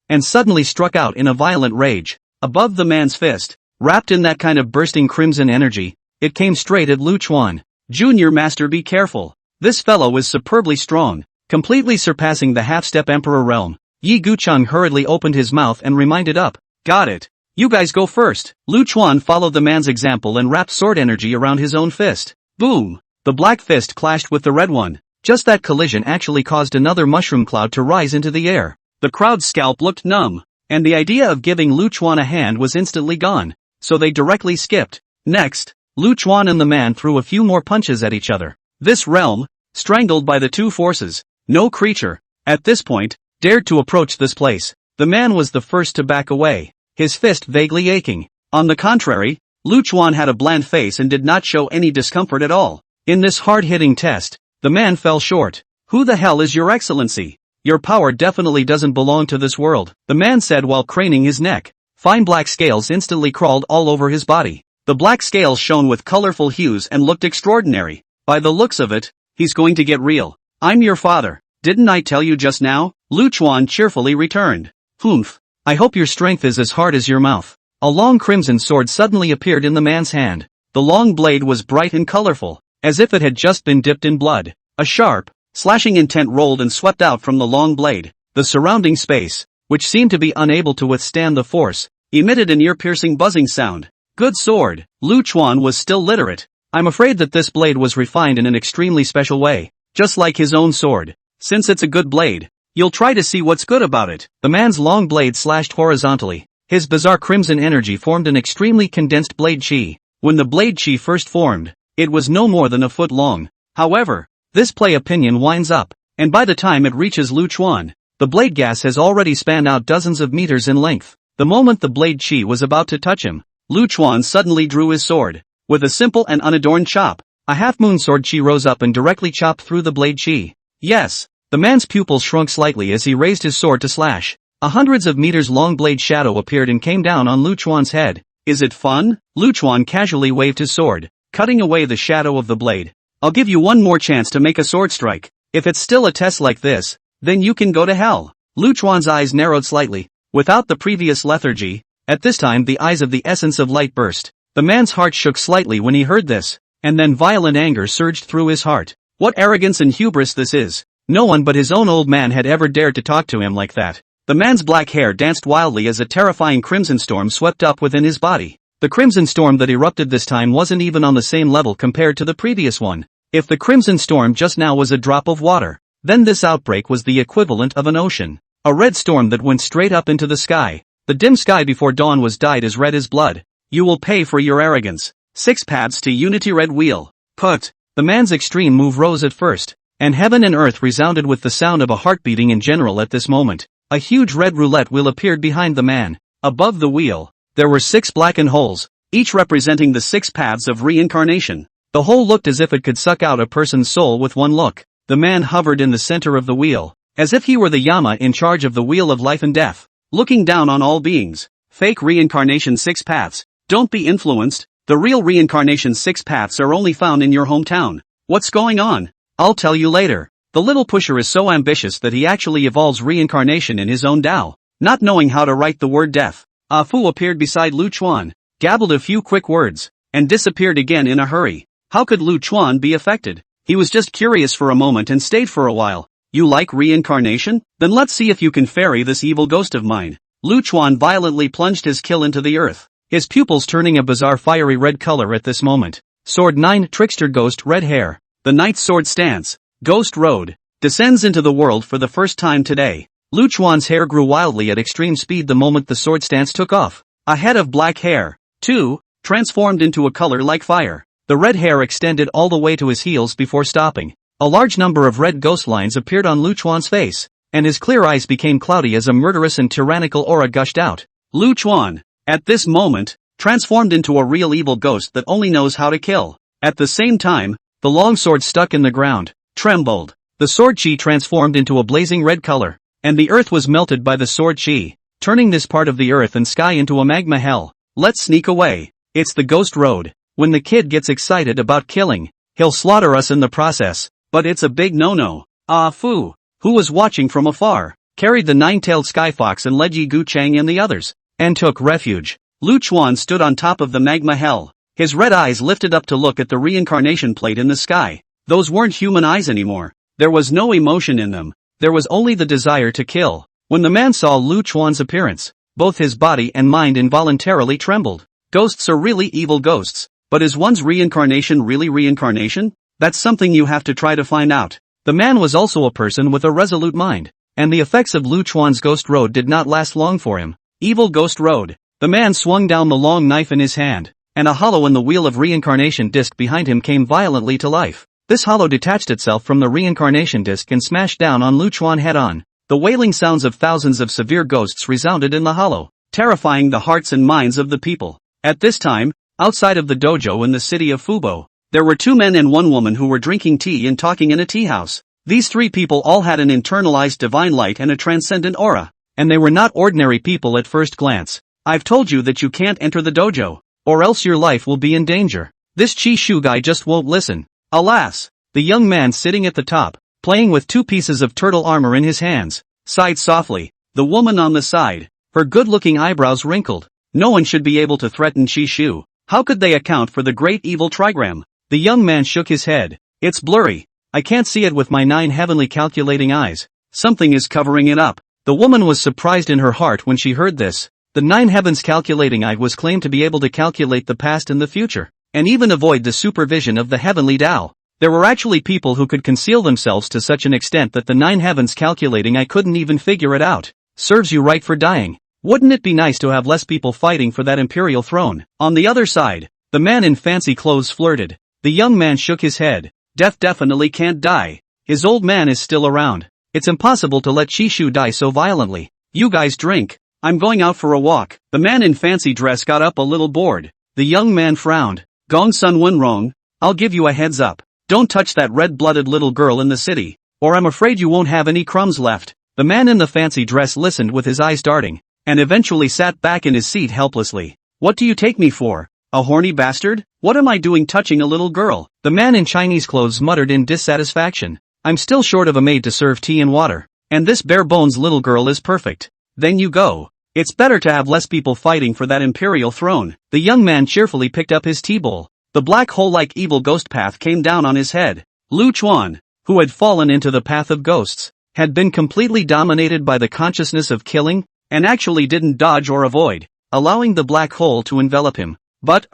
and suddenly struck out in a violent rage. Above the man's fist, wrapped in that kind of bursting crimson energy, it came straight at Lu Chuan. Junior Master, be careful. This fellow is superbly strong, completely surpassing the half-step emperor realm. Yi Gucheng hurriedly opened his mouth and reminded up. Got it. You guys go first. Lu Chuan followed the man's example and wrapped sword energy around his own fist. Boom! The black fist clashed with the red one. Just that collision actually caused another mushroom cloud to rise into the air. The crowd's scalp looked numb, and the idea of giving Lu Chuan a hand was instantly gone, so they directly skipped. Next, Lu Chuan and the man threw a few more punches at each other. This realm, strangled by the two forces, no creature, at this point, dared to approach this place. The man was the first to back away, his fist vaguely aching. On the contrary, Lu Chuan had a bland face and did not show any discomfort at all. In this hard-hitting test, the man fell short. Who the hell is your excellency? Your power definitely doesn't belong to this world, the man said while craning his neck. Fine black scales instantly crawled all over his body. The black scales shone with colorful hues and looked extraordinary. By the looks of it, he's going to get real. I'm your father. Didn't I tell you just now? Lu Chuan cheerfully returned. Humph. I hope your strength is as hard as your mouth. A long crimson sword suddenly appeared in the man's hand. The long blade was bright and colorful, as if it had just been dipped in blood. A sharp, slashing intent rolled and swept out from the long blade. The surrounding space, which seemed to be unable to withstand the force, emitted an ear-piercing buzzing sound. Good sword. Lu Chuan was still literate. I'm afraid that this blade was refined in an extremely special way, just like his own sword. Since it's a good blade, you'll try to see what's good about it. The man's long blade slashed horizontally. His bizarre crimson energy formed an extremely condensed blade chi. When the blade chi first formed, it was no more than a foot long. However, this play opinion winds up, and by the time it reaches Lu Chuan, the blade gas has already spanned out dozens of meters in length. The moment the blade chi was about to touch him, Lu Chuan suddenly drew his sword. With a simple and unadorned chop, a half-moon sword chi rose up and directly chopped through the blade chi. Yes, the man's pupils shrunk slightly as he raised his sword to slash. A hundreds of meters long blade shadow appeared and came down on Lu Chuan's head. Is it fun? Lu Chuan casually waved his sword, cutting away the shadow of the blade. I'll give you one more chance to make a sword strike. If it's still a test like this, then you can go to hell. Lu Chuan's eyes narrowed slightly. Without the previous lethargy, at this time the eyes of the essence of light burst. The man's heart shook slightly when he heard this, and then violent anger surged through his heart. What arrogance and hubris this is. No one but his own old man had ever dared to talk to him like that. The man's black hair danced wildly as a terrifying crimson storm swept up within his body. The crimson storm that erupted this time wasn't even on the same level compared to the previous one. If the crimson storm just now was a drop of water, then this outbreak was the equivalent of an ocean. A red storm that went straight up into the sky. The dim sky before dawn was dyed as red as blood. You will pay for your arrogance. 6 paths to unity. Red wheel. Put. The man's extreme move rose at first, and heaven and earth resounded with the sound of a heart beating in general at this moment. A huge red roulette wheel appeared behind the man. Above the wheel, there were 6 blackened holes, each representing the 6 paths of reincarnation. The hole looked as if it could suck out a person's soul with one look. The man hovered in the center of the wheel, as if he were the Yama in charge of the wheel of life and death, looking down on all beings. Fake reincarnation 6 paths. Don't be influenced. The real reincarnation 6 paths are only found in your hometown. What's going on? I'll tell you later. The little pusher is so ambitious that he actually evolves reincarnation in his own Tao, not knowing how to write the word death. Ah Fu appeared beside Lu Chuan, gabbled a few quick words, and disappeared again in a hurry. How could Lu Chuan be affected? He was just curious for a moment and stayed for a while. You like reincarnation? Then let's see if you can ferry this evil ghost of mine. Lu Chuan violently plunged his kill into the earth, his pupils turning a bizarre fiery red color at this moment. Sword 9 Trickster Ghost Red Hair. The Knight's Sword Stance. Ghost Road. Descends into the world for the first time today. Lu Chuan's hair grew wildly at extreme speed the moment the sword stance took off. A head of black hair, too, transformed into a color like fire. The red hair extended all the way to his heels before stopping. A large number of red ghost lines appeared on Lu Chuan's face, and his clear eyes became cloudy as a murderous and tyrannical aura gushed out. Lu Chuan, at this moment, transformed into a real evil ghost that only knows how to kill. At the same time, the long sword stuck in the ground, trembled. The sword chi transformed into a blazing red color, and the earth was melted by the sword chi, turning this part of the earth and sky into a magma hell. Let's sneak away. It's the Ghost Road. When the kid gets excited about killing, he'll slaughter us in the process. But it's a big no-no. Ah Fu, who was watching from afar, carried the 9-tailed sky fox and led Yi Gu Chang and the others, and took refuge. Lu Chuan stood on top of the magma hell, his red eyes lifted up to look at the reincarnation plate in the sky. Those weren't human eyes anymore. There was no emotion in them. There was only the desire to kill. When the man saw Lu Chuan's appearance, both his body and mind involuntarily trembled. Ghosts are really evil ghosts, but is one's reincarnation really reincarnation? That's something you have to try to find out. The man was also a person with a resolute mind, and the effects of Lu Chuan's Ghost Road did not last long for him. Evil Ghost Road. The man swung down the long knife in his hand, and a hollow in the wheel of reincarnation disc behind him came violently to life. This hollow detached itself from the reincarnation disc and smashed down on Lu Chuan head-on. The wailing sounds of thousands of severe ghosts resounded in the hollow, terrifying the hearts and minds of the people. At this time, outside of the dojo in the city of Fubo, there were 2 men and 1 woman who were drinking tea and talking in a tea house. These 3 people all had an internalized divine light and a transcendent aura, and they were not ordinary people at first glance. I've told you that you can't enter the dojo, or else your life will be in danger. This Chi Shu guy just won't listen. Alas, the young man sitting at the top, playing with 2 pieces of turtle armor in his hands, sighed softly. The woman on the side, her good-looking eyebrows wrinkled. No one should be able to threaten Chi Shu. How could they account for the great evil trigram? The young man shook his head. It's blurry. I can't see it with my 9 heavenly calculating eyes. Something is covering it up. The woman was surprised in her heart when she heard this. The 9 heavens calculating eye was claimed to be able to calculate the past and the future, and even avoid the supervision of the heavenly Tao. There were actually people who could conceal themselves to such an extent that the 9 heavens calculating eye couldn't even figure it out. Serves you right for dying. Wouldn't it be nice to have less people fighting for that imperial throne? On the other side, the man in fancy clothes flirted. The young man shook his head. Death definitely can't die. His old man is still around. It's impossible to let Chi Shu die so violently. You guys drink. I'm going out for a walk. The man in fancy dress got up a little bored. The young man frowned. Gong Sun Wen Rong, I'll give you a heads up. Don't touch that red-blooded little girl in the city, or I'm afraid you won't have any crumbs left. The man in the fancy dress listened with his eyes darting, and eventually sat back in his seat helplessly. What do you take me for? A horny bastard? What am I doing touching a little girl? The man in Chinese clothes muttered in dissatisfaction. I'm still short of a maid to serve tea and water, and this bare-bones little girl is perfect. Then you go. It's better to have less people fighting for that imperial throne. The young man cheerfully picked up his tea bowl. The black hole-like evil ghost path came down on his head. Lu Chuan, who had fallen into the path of ghosts, had been completely dominated by the consciousness of killing, and actually didn't dodge or avoid, allowing the black hole to envelop him. But,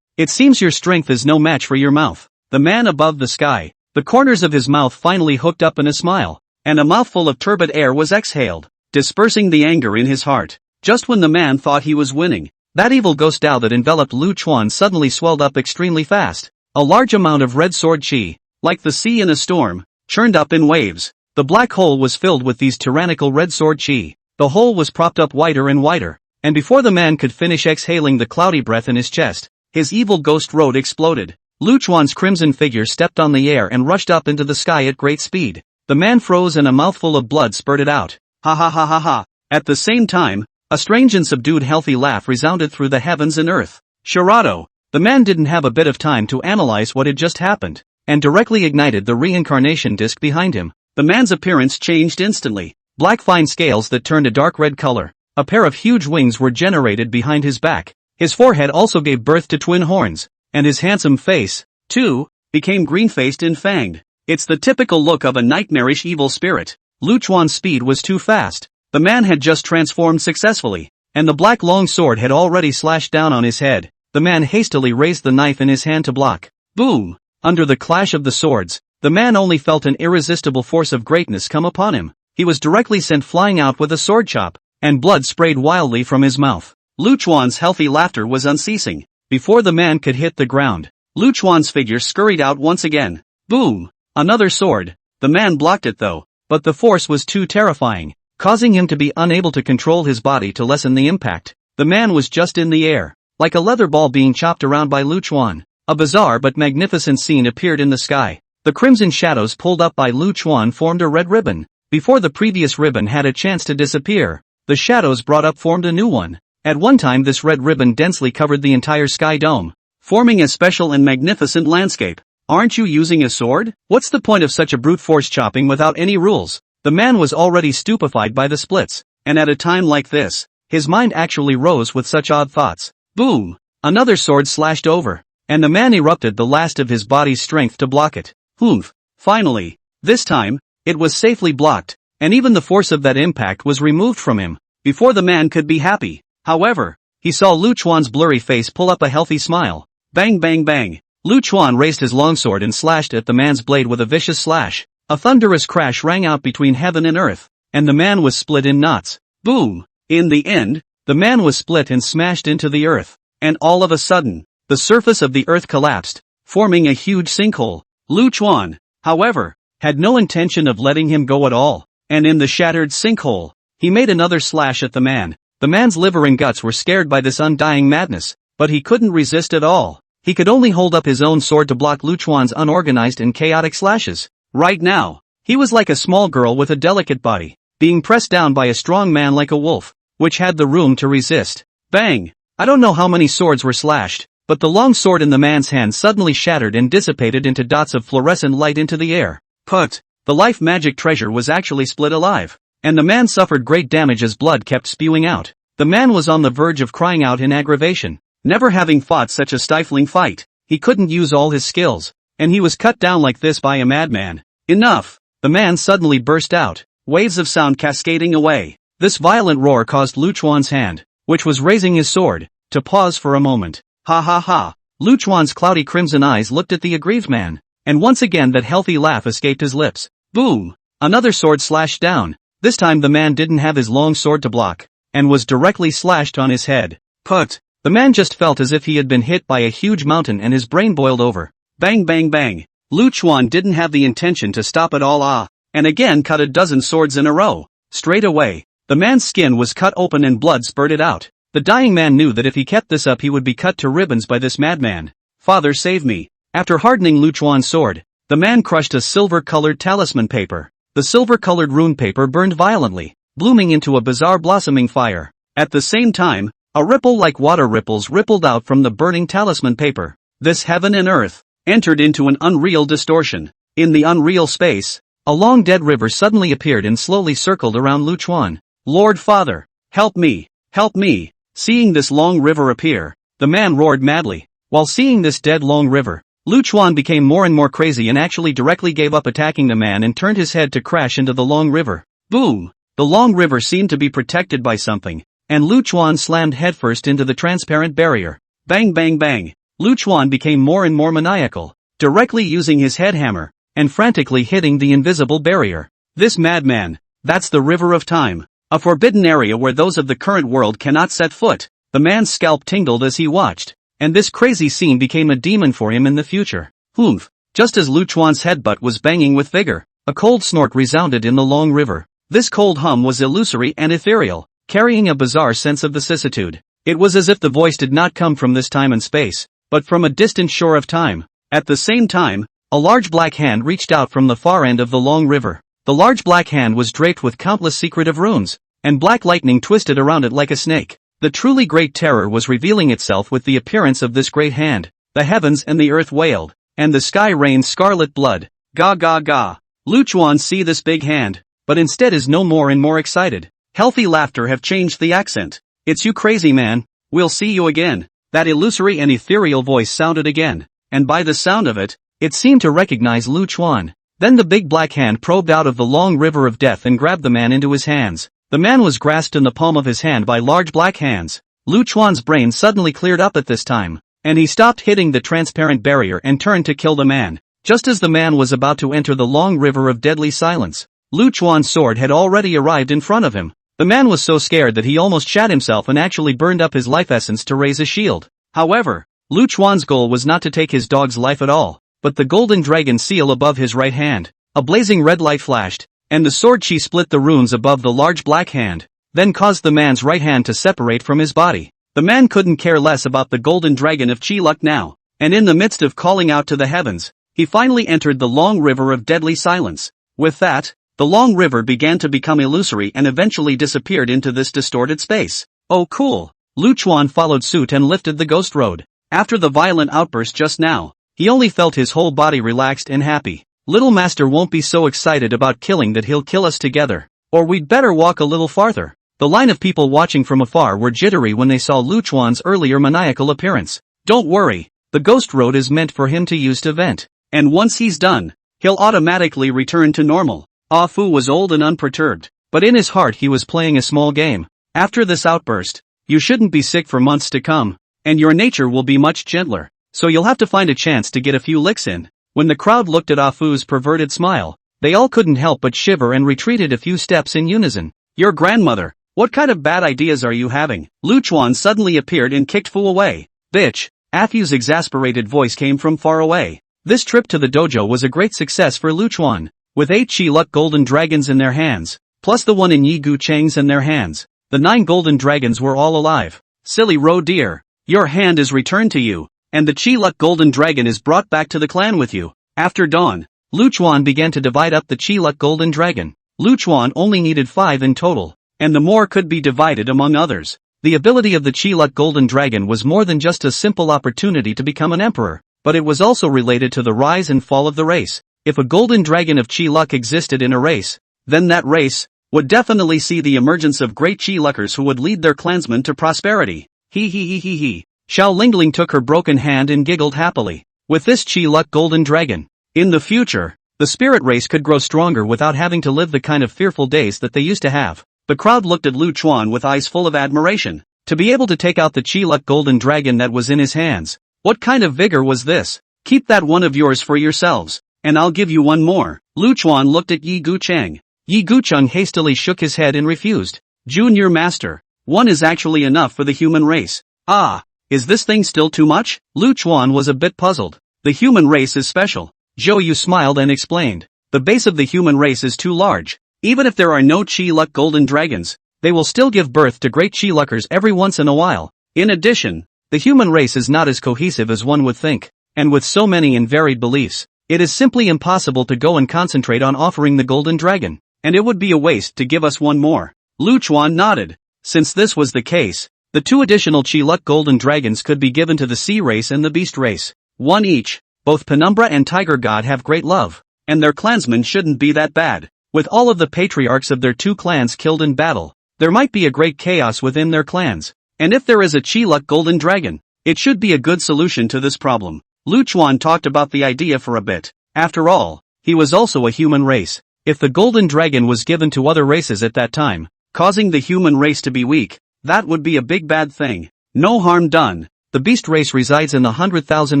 it seems your strength is no match for your mouth. The man above the sky, the corners of his mouth finally hooked up in a smile, and a mouthful of turbid air was exhaled, dispersing the anger in his heart. Just when the man thought he was winning, that evil ghost Dao that enveloped Lu Chuan suddenly swelled up extremely fast. A large amount of red sword chi, like the sea in a storm, churned up in waves. The black hole was filled with these tyrannical red sword chi. The hole was propped up wider and wider, and before the man could finish exhaling the cloudy breath in his chest, his evil ghost road exploded. Lu Chuan's crimson figure stepped on the air and rushed up into the sky at great speed. The man froze and a mouthful of blood spurted out. Ha ha ha ha ha. At the same time, a strange and subdued healthy laugh resounded through the heavens and earth. Charado. The man didn't have a bit of time to analyze what had just happened, and directly ignited the reincarnation disc behind him. The man's appearance changed instantly. Black fine scales that turned a dark red color. A pair of huge wings were generated behind his back. His forehead also gave birth to twin horns, and his handsome face, too, became green-faced and fanged. It's the typical look of a nightmarish evil spirit. Lu Chuan's speed was too fast. The man had just transformed successfully, and the black long sword had already slashed down on his head. The man hastily raised the knife in his hand to block. Boom! Under the clash of the swords, the man only felt an irresistible force of greatness come upon him. He was directly sent flying out with a sword chop, and blood sprayed wildly from his mouth. Lu Chuan's healthy laughter was unceasing. Before the man could hit the ground, Lu Chuan's figure scurried out once again. Boom! Another sword. The man blocked it though, but the force was too terrifying, causing him to be unable to control his body to lessen the impact. The man was just in the air, like a leather ball being chopped around by Lu Chuan. A bizarre but magnificent scene appeared in the sky. The crimson shadows pulled up by Lu Chuan formed a red ribbon. Before the previous ribbon had a chance to disappear, the shadows brought up formed a new one. At one time this red ribbon densely covered the entire sky dome, forming a special and magnificent landscape. Aren't you using a sword? What's the point of such a brute force chopping without any rules? The man was already stupefied by the splits, and at a time like this, his mind actually rose with such odd thoughts. Boom! Another sword slashed over, and the man erupted the last of his body's strength to block it. Humph! Finally, this time, it was safely blocked, and even the force of that impact was removed from him. Before the man could be happy, however, he saw Lu Chuan's blurry face pull up a healthy smile. Bang bang bang! Lu Chuan raised his longsword and slashed at the man's blade with a vicious slash. A thunderous crash rang out between heaven and earth, and the man was split in knots. Boom! In the end, the man was split and smashed into the earth, and all of a sudden, the surface of the earth collapsed, forming a huge sinkhole. Lu Chuan, however, had no intention of letting him go at all, and in the shattered sinkhole, he made another slash at the man. The man's liver and guts were scared by this undying madness, but he couldn't resist at all. He could only hold up his own sword to block Lu Chuan's unorganized and chaotic slashes. Right now, he was like a small girl with a delicate body, being pressed down by a strong man like a wolf, which had the room to resist. Bang! I don't know how many swords were slashed, but the long sword in the man's hand suddenly shattered and dissipated into dots of fluorescent light into the air. Put! The life magic treasure was actually split alive, and the man suffered great damage as blood kept spewing out. The man was on the verge of crying out in aggravation. Never having fought such a stifling fight, he couldn't use all his skills, and he was cut down like this by a madman. Enough! The man suddenly burst out, waves of sound cascading away. This violent roar caused Lu Chuan's hand, which was raising his sword, to pause for a moment. Ha ha ha! Lu Chuan's cloudy crimson eyes looked at the aggrieved man, and once again that healthy laugh escaped his lips. Boom! Another sword slashed down. This time the man didn't have his long sword to block, and was directly slashed on his head. Put! The man just felt as if he had been hit by a huge mountain and his brain boiled over. Bang bang bang! Lu Chuan didn't have the intention to stop at all and again cut a dozen swords in a row. Straight away, the man's skin was cut open and blood spurted out. The dying man knew that if he kept this up he would be cut to ribbons by this madman. Father save me! After hardening Lu Chuan's sword, the man crushed a silver-colored talisman paper. The silver-colored rune paper burned violently, blooming into a bizarre blossoming fire. At the same time, a ripple like water ripples rippled out from the burning talisman paper. This heaven and earth entered into an unreal distortion. In the unreal space, a long dead river suddenly appeared and slowly circled around Lu Chuan. Lord Father, help me! Help me! Seeing this long river appear, the man roared madly. While seeing this dead long river, Lu Chuan became more and more crazy and actually directly gave up attacking the man and turned his head to crash into the long river. Boom! The long river seemed to be protected by something, and Lu Chuan slammed headfirst into the transparent barrier. Bang bang bang! Lu Chuan became more and more maniacal, directly using his head hammer, and frantically hitting the invisible barrier. This madman, that's the river of time. A forbidden area where those of the current world cannot set foot. The man's scalp tingled as he watched, and this crazy scene became a demon for him in the future. Oomph! Just as Lu Chuan's headbutt was banging with vigor, a cold snort resounded in the long river. This cold hum was illusory and ethereal, carrying a bizarre sense of vicissitude. It was as if the voice did not come from this time and space, but from a distant shore of time. At the same time, a large black hand reached out from the far end of the long river. The large black hand was draped with countless secretive runes, and black lightning twisted around it like a snake. The truly great terror was revealing itself with the appearance of this great hand. The heavens and the earth wailed, and the sky rained scarlet blood. Ga ga ga. Lu Chuan see this big hand, but instead is no more and more excited. Healthy laughter have changed the accent. It's you crazy man, we'll see you again. That illusory and ethereal voice sounded again, and by the sound of it, it seemed to recognize Lu Chuan. Then the big black hand probed out of the long river of death and grabbed the man into his hands. The man was grasped in the palm of his hand by large black hands. Lu Chuan's brain suddenly cleared up at this time, and he stopped hitting the transparent barrier and turned to kill the man. Just as the man was about to enter the long river of deadly silence, Lu Chuan's sword had already arrived in front of him. The man was so scared that he almost shat himself and actually burned up his life essence to raise a shield. However, Lu Chuan's goal was not to take his dog's life at all, but the golden dragon seal above his right hand. A blazing red light flashed, and the sword chi split the runes above the large black hand, then caused the man's right hand to separate from his body. The man couldn't care less about the golden dragon of chi luck now, and in the midst of calling out to the heavens, he finally entered the long river of deadly silence. With that, the long river began to become illusory and eventually disappeared into this distorted space. Oh cool! Lu Chuan followed suit and lifted the ghost road. After the violent outburst just now, he only felt his whole body relaxed and happy. Little master won't be so excited about killing that he'll kill us together. Or we'd better walk a little farther. The line of people watching from afar were jittery when they saw Lu Chuan's earlier maniacal appearance. Don't worry, the ghost road is meant for him to use to vent. And once he's done, he'll automatically return to normal. Ah Fu was old and unperturbed, but in his heart he was playing a small game. After this outburst, you shouldn't be sick for months to come, and your nature will be much gentler, so you'll have to find a chance to get a few licks in. When the crowd looked at Ah Fu's perverted smile, they all couldn't help but shiver and retreated a few steps in unison. Your grandmother, what kind of bad ideas are you having? Lu Chuan suddenly appeared and kicked Fu away. Bitch, Ah Fu's exasperated voice came from far away. This trip to the dojo was a great success for Lu Chuan. With 8 Chi Luck golden dragons in their hands, plus the one in Yi Gu Cheng's in their hands, the 9 golden dragons were all alive. Silly roe deer, your hand is returned to you, and the Chi Luck golden dragon is brought back to the clan with you. After dawn, Lu Chuan began to divide up the Chi Luck golden dragon. Lu Chuan only needed 5 in total, and the more could be divided among others. The ability of the Chi Luck golden dragon was more than just a simple opportunity to become an emperor, but it was also related to the rise and fall of the race. If a golden dragon of Chi Luck existed in a race, then that race would definitely see the emergence of great Chi Luckers who would lead their clansmen to prosperity. He. Xiao Lingling took her broken hand and giggled happily. With this Chi Luck golden dragon, in the future, the spirit race could grow stronger without having to live the kind of fearful days that they used to have. The crowd looked at Lu Chuan with eyes full of admiration. To be able to take out the Chi Luck golden dragon that was in his hands, what kind of vigor was this? Keep that one of yours for yourselves, and I'll give you one more. Lu Chuan looked at Yi Gu Cheng. Yi Gu Cheng hastily shook his head and refused. Junior master, one is actually enough for the human race. Ah, is this thing still too much? Lu Chuan was a bit puzzled. The human race is special. Zhou Yu smiled and explained. The base of the human race is too large. Even if there are no Chi Luck golden dragons, they will still give birth to great Chi Luckers every once in a while. In addition, the human race is not as cohesive as one would think, and with so many and varied beliefs, it is simply impossible to go and concentrate on offering the golden dragon, and it would be a waste to give us one more. Lu Chuan nodded. Since this was the case, the 2 additional Chi Luck golden dragons could be given to the sea race and the beast race. 1 each. Both Penumbra and Tiger God have great love, and their clansmen shouldn't be that bad. With all of the patriarchs of their 2 clans killed in battle, there might be a great chaos within their clans, and if there is a Chi Luck golden dragon, it should be a good solution to this problem. Lu Chuan talked about the idea for a bit. After all, he was also a human race. If the golden dragon was given to other races at that time, causing the human race to be weak, that would be a big bad thing. No harm done. The beast race resides in the 100,000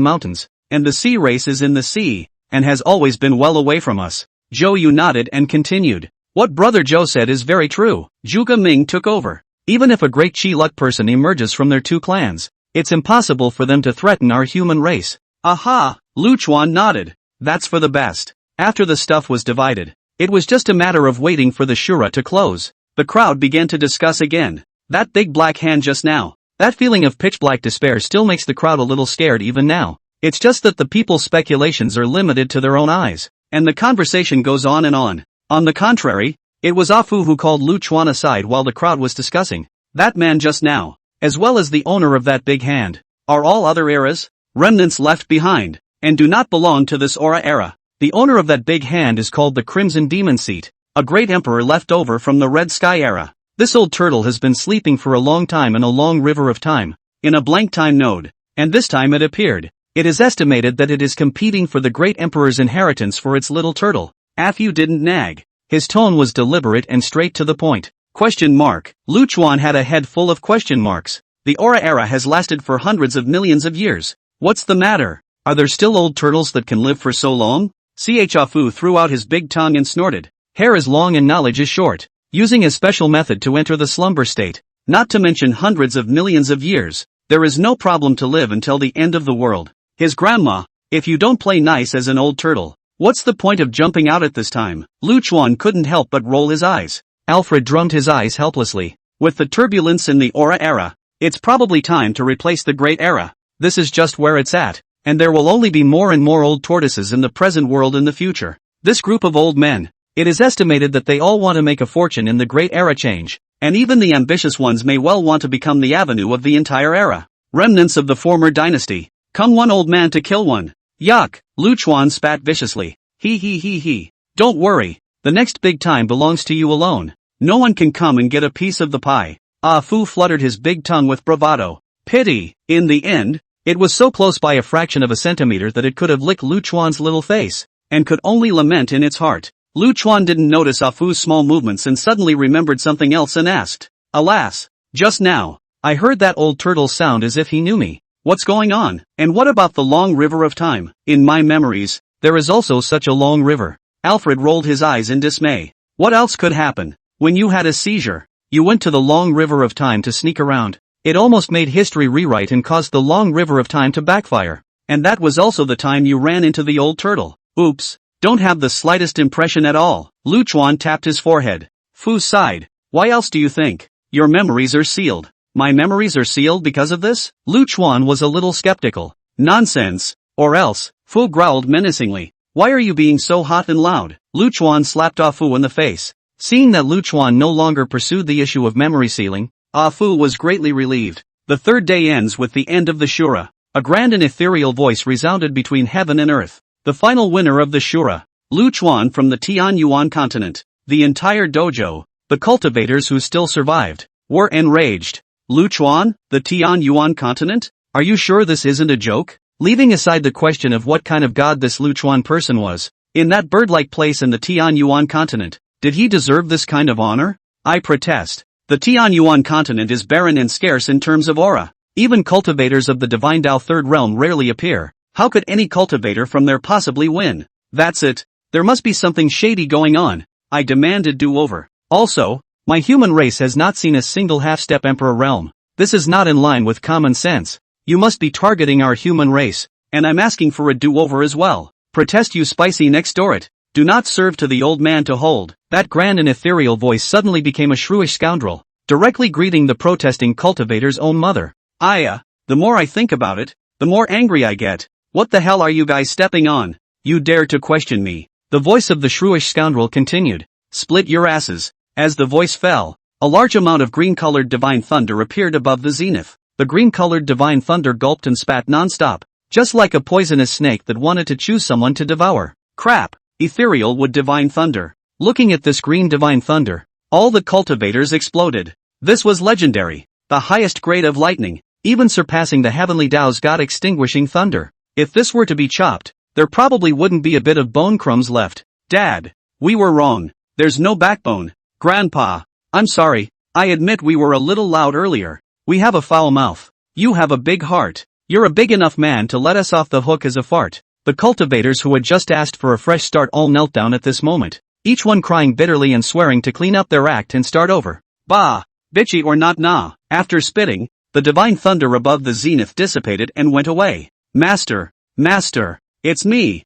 mountains, and the sea race is in the sea, and has always been well away from us. Zhou Yu nodded and continued. What Brother Zhou said is very true. Zhuge Ming took over. Even if a great Qi Luck person emerges from their two clans, it's impossible for them to threaten our human race. Aha! Lu Chuan nodded. That's for the best. After the stuff was divided, it was just a matter of waiting for the shura to close. The crowd began to discuss again. That big black hand just now. That feeling of pitch-black despair still makes the crowd a little scared even now. It's just that the people's speculations are limited to their own eyes, and the conversation goes on and on. On the contrary, it was Afu who called Lu Chuan aside while the crowd was discussing. That man just now, as well as the owner of that big hand, are all other eras, remnants left behind, and do not belong to this Aura era. The owner of that big hand is called the Crimson Demon Seat, a great emperor left over from the Red Sky era. This old turtle has been sleeping for a long time in a long river of time, in a blank time node, and this time it appeared. It is estimated that it is competing for the great emperor's inheritance for its little turtle. Afu didn't nag. His tone was deliberate and straight to the point. Question mark. Lu Chuan had a head full of question marks. The Aura era has lasted for hundreds of millions of years. What's the matter? Are there still old turtles that can live for so long? Afu threw out his big tongue and snorted. Hair is long and knowledge is short. Using a special method to enter the slumber state, not to mention hundreds of millions of years, there is no problem to live until the end of the world. His grandma, if you don't play nice as an old turtle, what's the point of jumping out at this time? Lu Chuan couldn't help but roll his eyes. Alfred drummed his eyes helplessly. With the turbulence in the Aura era, it's probably time to replace the Great Era. This is just where it's at, and there will only be more and more old tortoises in the present world in the future. This group of old men, it is estimated that they all want to make a fortune in the Great Era change, and even the ambitious ones may well want to become the avenue of the entire era. Remnants of the former dynasty. Come one old man to kill one. Yuck! Lu Chuan spat viciously. He. Don't worry, the next big time belongs to you alone. No one can come and get a piece of the pie. Ah Fu fluttered his big tongue with bravado. Pity. In the end, it was so close by a fraction of a centimeter that it could have licked Lu Chuan's little face, and could only lament in its heart. Lu Chuan didn't notice Afu's small movements and suddenly remembered something else and asked. Alas, just now, I heard that old turtle sound as if he knew me. What's going on? And what about the long river of time? In my memories, there is also such a long river. Alfred rolled his eyes in dismay. What else could happen? When you had a seizure, you went to the long river of time to sneak around. It almost made history rewrite and caused the long river of time to backfire. And that was also the time you ran into the old turtle. Oops. Don't have the slightest impression at all. Lu Chuan tapped his forehead. Fu sighed. Why else do you think? Your memories are sealed. My memories are sealed because of this? Lu Chuan was a little skeptical. Nonsense. Or else, Fu growled menacingly. Why are you being so hot and loud? Lu Chuan slapped Ah Fu in the face. Seeing that Lu Chuan no longer pursued the issue of memory sealing, Ah Fu was greatly relieved. The third day ends with the end of the Shura. A grand and ethereal voice resounded between heaven and earth. The final winner of the Shura, Lu Chuan from the Tianyuan continent. The entire dojo, the cultivators who still survived, were enraged. Lu Chuan, the Tianyuan continent? Are you sure this isn't a joke? Leaving aside the question of what kind of god this Lu Chuan person was, in that bird-like place in the Tianyuan continent, did he deserve this kind of honor? I protest. The Tianyuan continent is barren and scarce in terms of aura. Even cultivators of the divine Tao third realm rarely appear. How could any cultivator from there possibly win? That's it. There must be something shady going on. I demand a do-over. Also, my human race has not seen a single half-step emperor realm. This is not in line with common sense. You must be targeting our human race, and I'm asking for a do-over as well. Protest you spicy next door it. Do not serve to the old man to hold. That grand and ethereal voice suddenly became a shrewish scoundrel, directly greeting the protesting cultivator's own mother. The more I think about it, the more angry I get. What the hell are you guys stepping on? You dare to question me. The voice of the shrewish scoundrel continued. Split your asses. As the voice fell, a large amount of green-colored divine thunder appeared above the zenith. The green-colored divine thunder gulped and spat non-stop, just like a poisonous snake that wanted to choose someone to devour. Crap! Ethereal wood divine thunder. Looking at this green divine thunder, all the cultivators exploded. This was legendary, the highest grade of lightning, even surpassing the heavenly Tao's god-extinguishing thunder. If this were to be chopped, there probably wouldn't be a bit of bone crumbs left. Dad, we were wrong. There's no backbone. Grandpa, I'm sorry, I admit we were a little loud earlier. We have a foul mouth. You have a big heart. You're a big enough man to let us off the hook as a fart. The cultivators who had just asked for a fresh start all knelt down at this moment, each one crying bitterly and swearing to clean up their act and start over. Bah, bitchy or not nah. After spitting, the divine thunder above the zenith dissipated and went away. Master, master, it's me.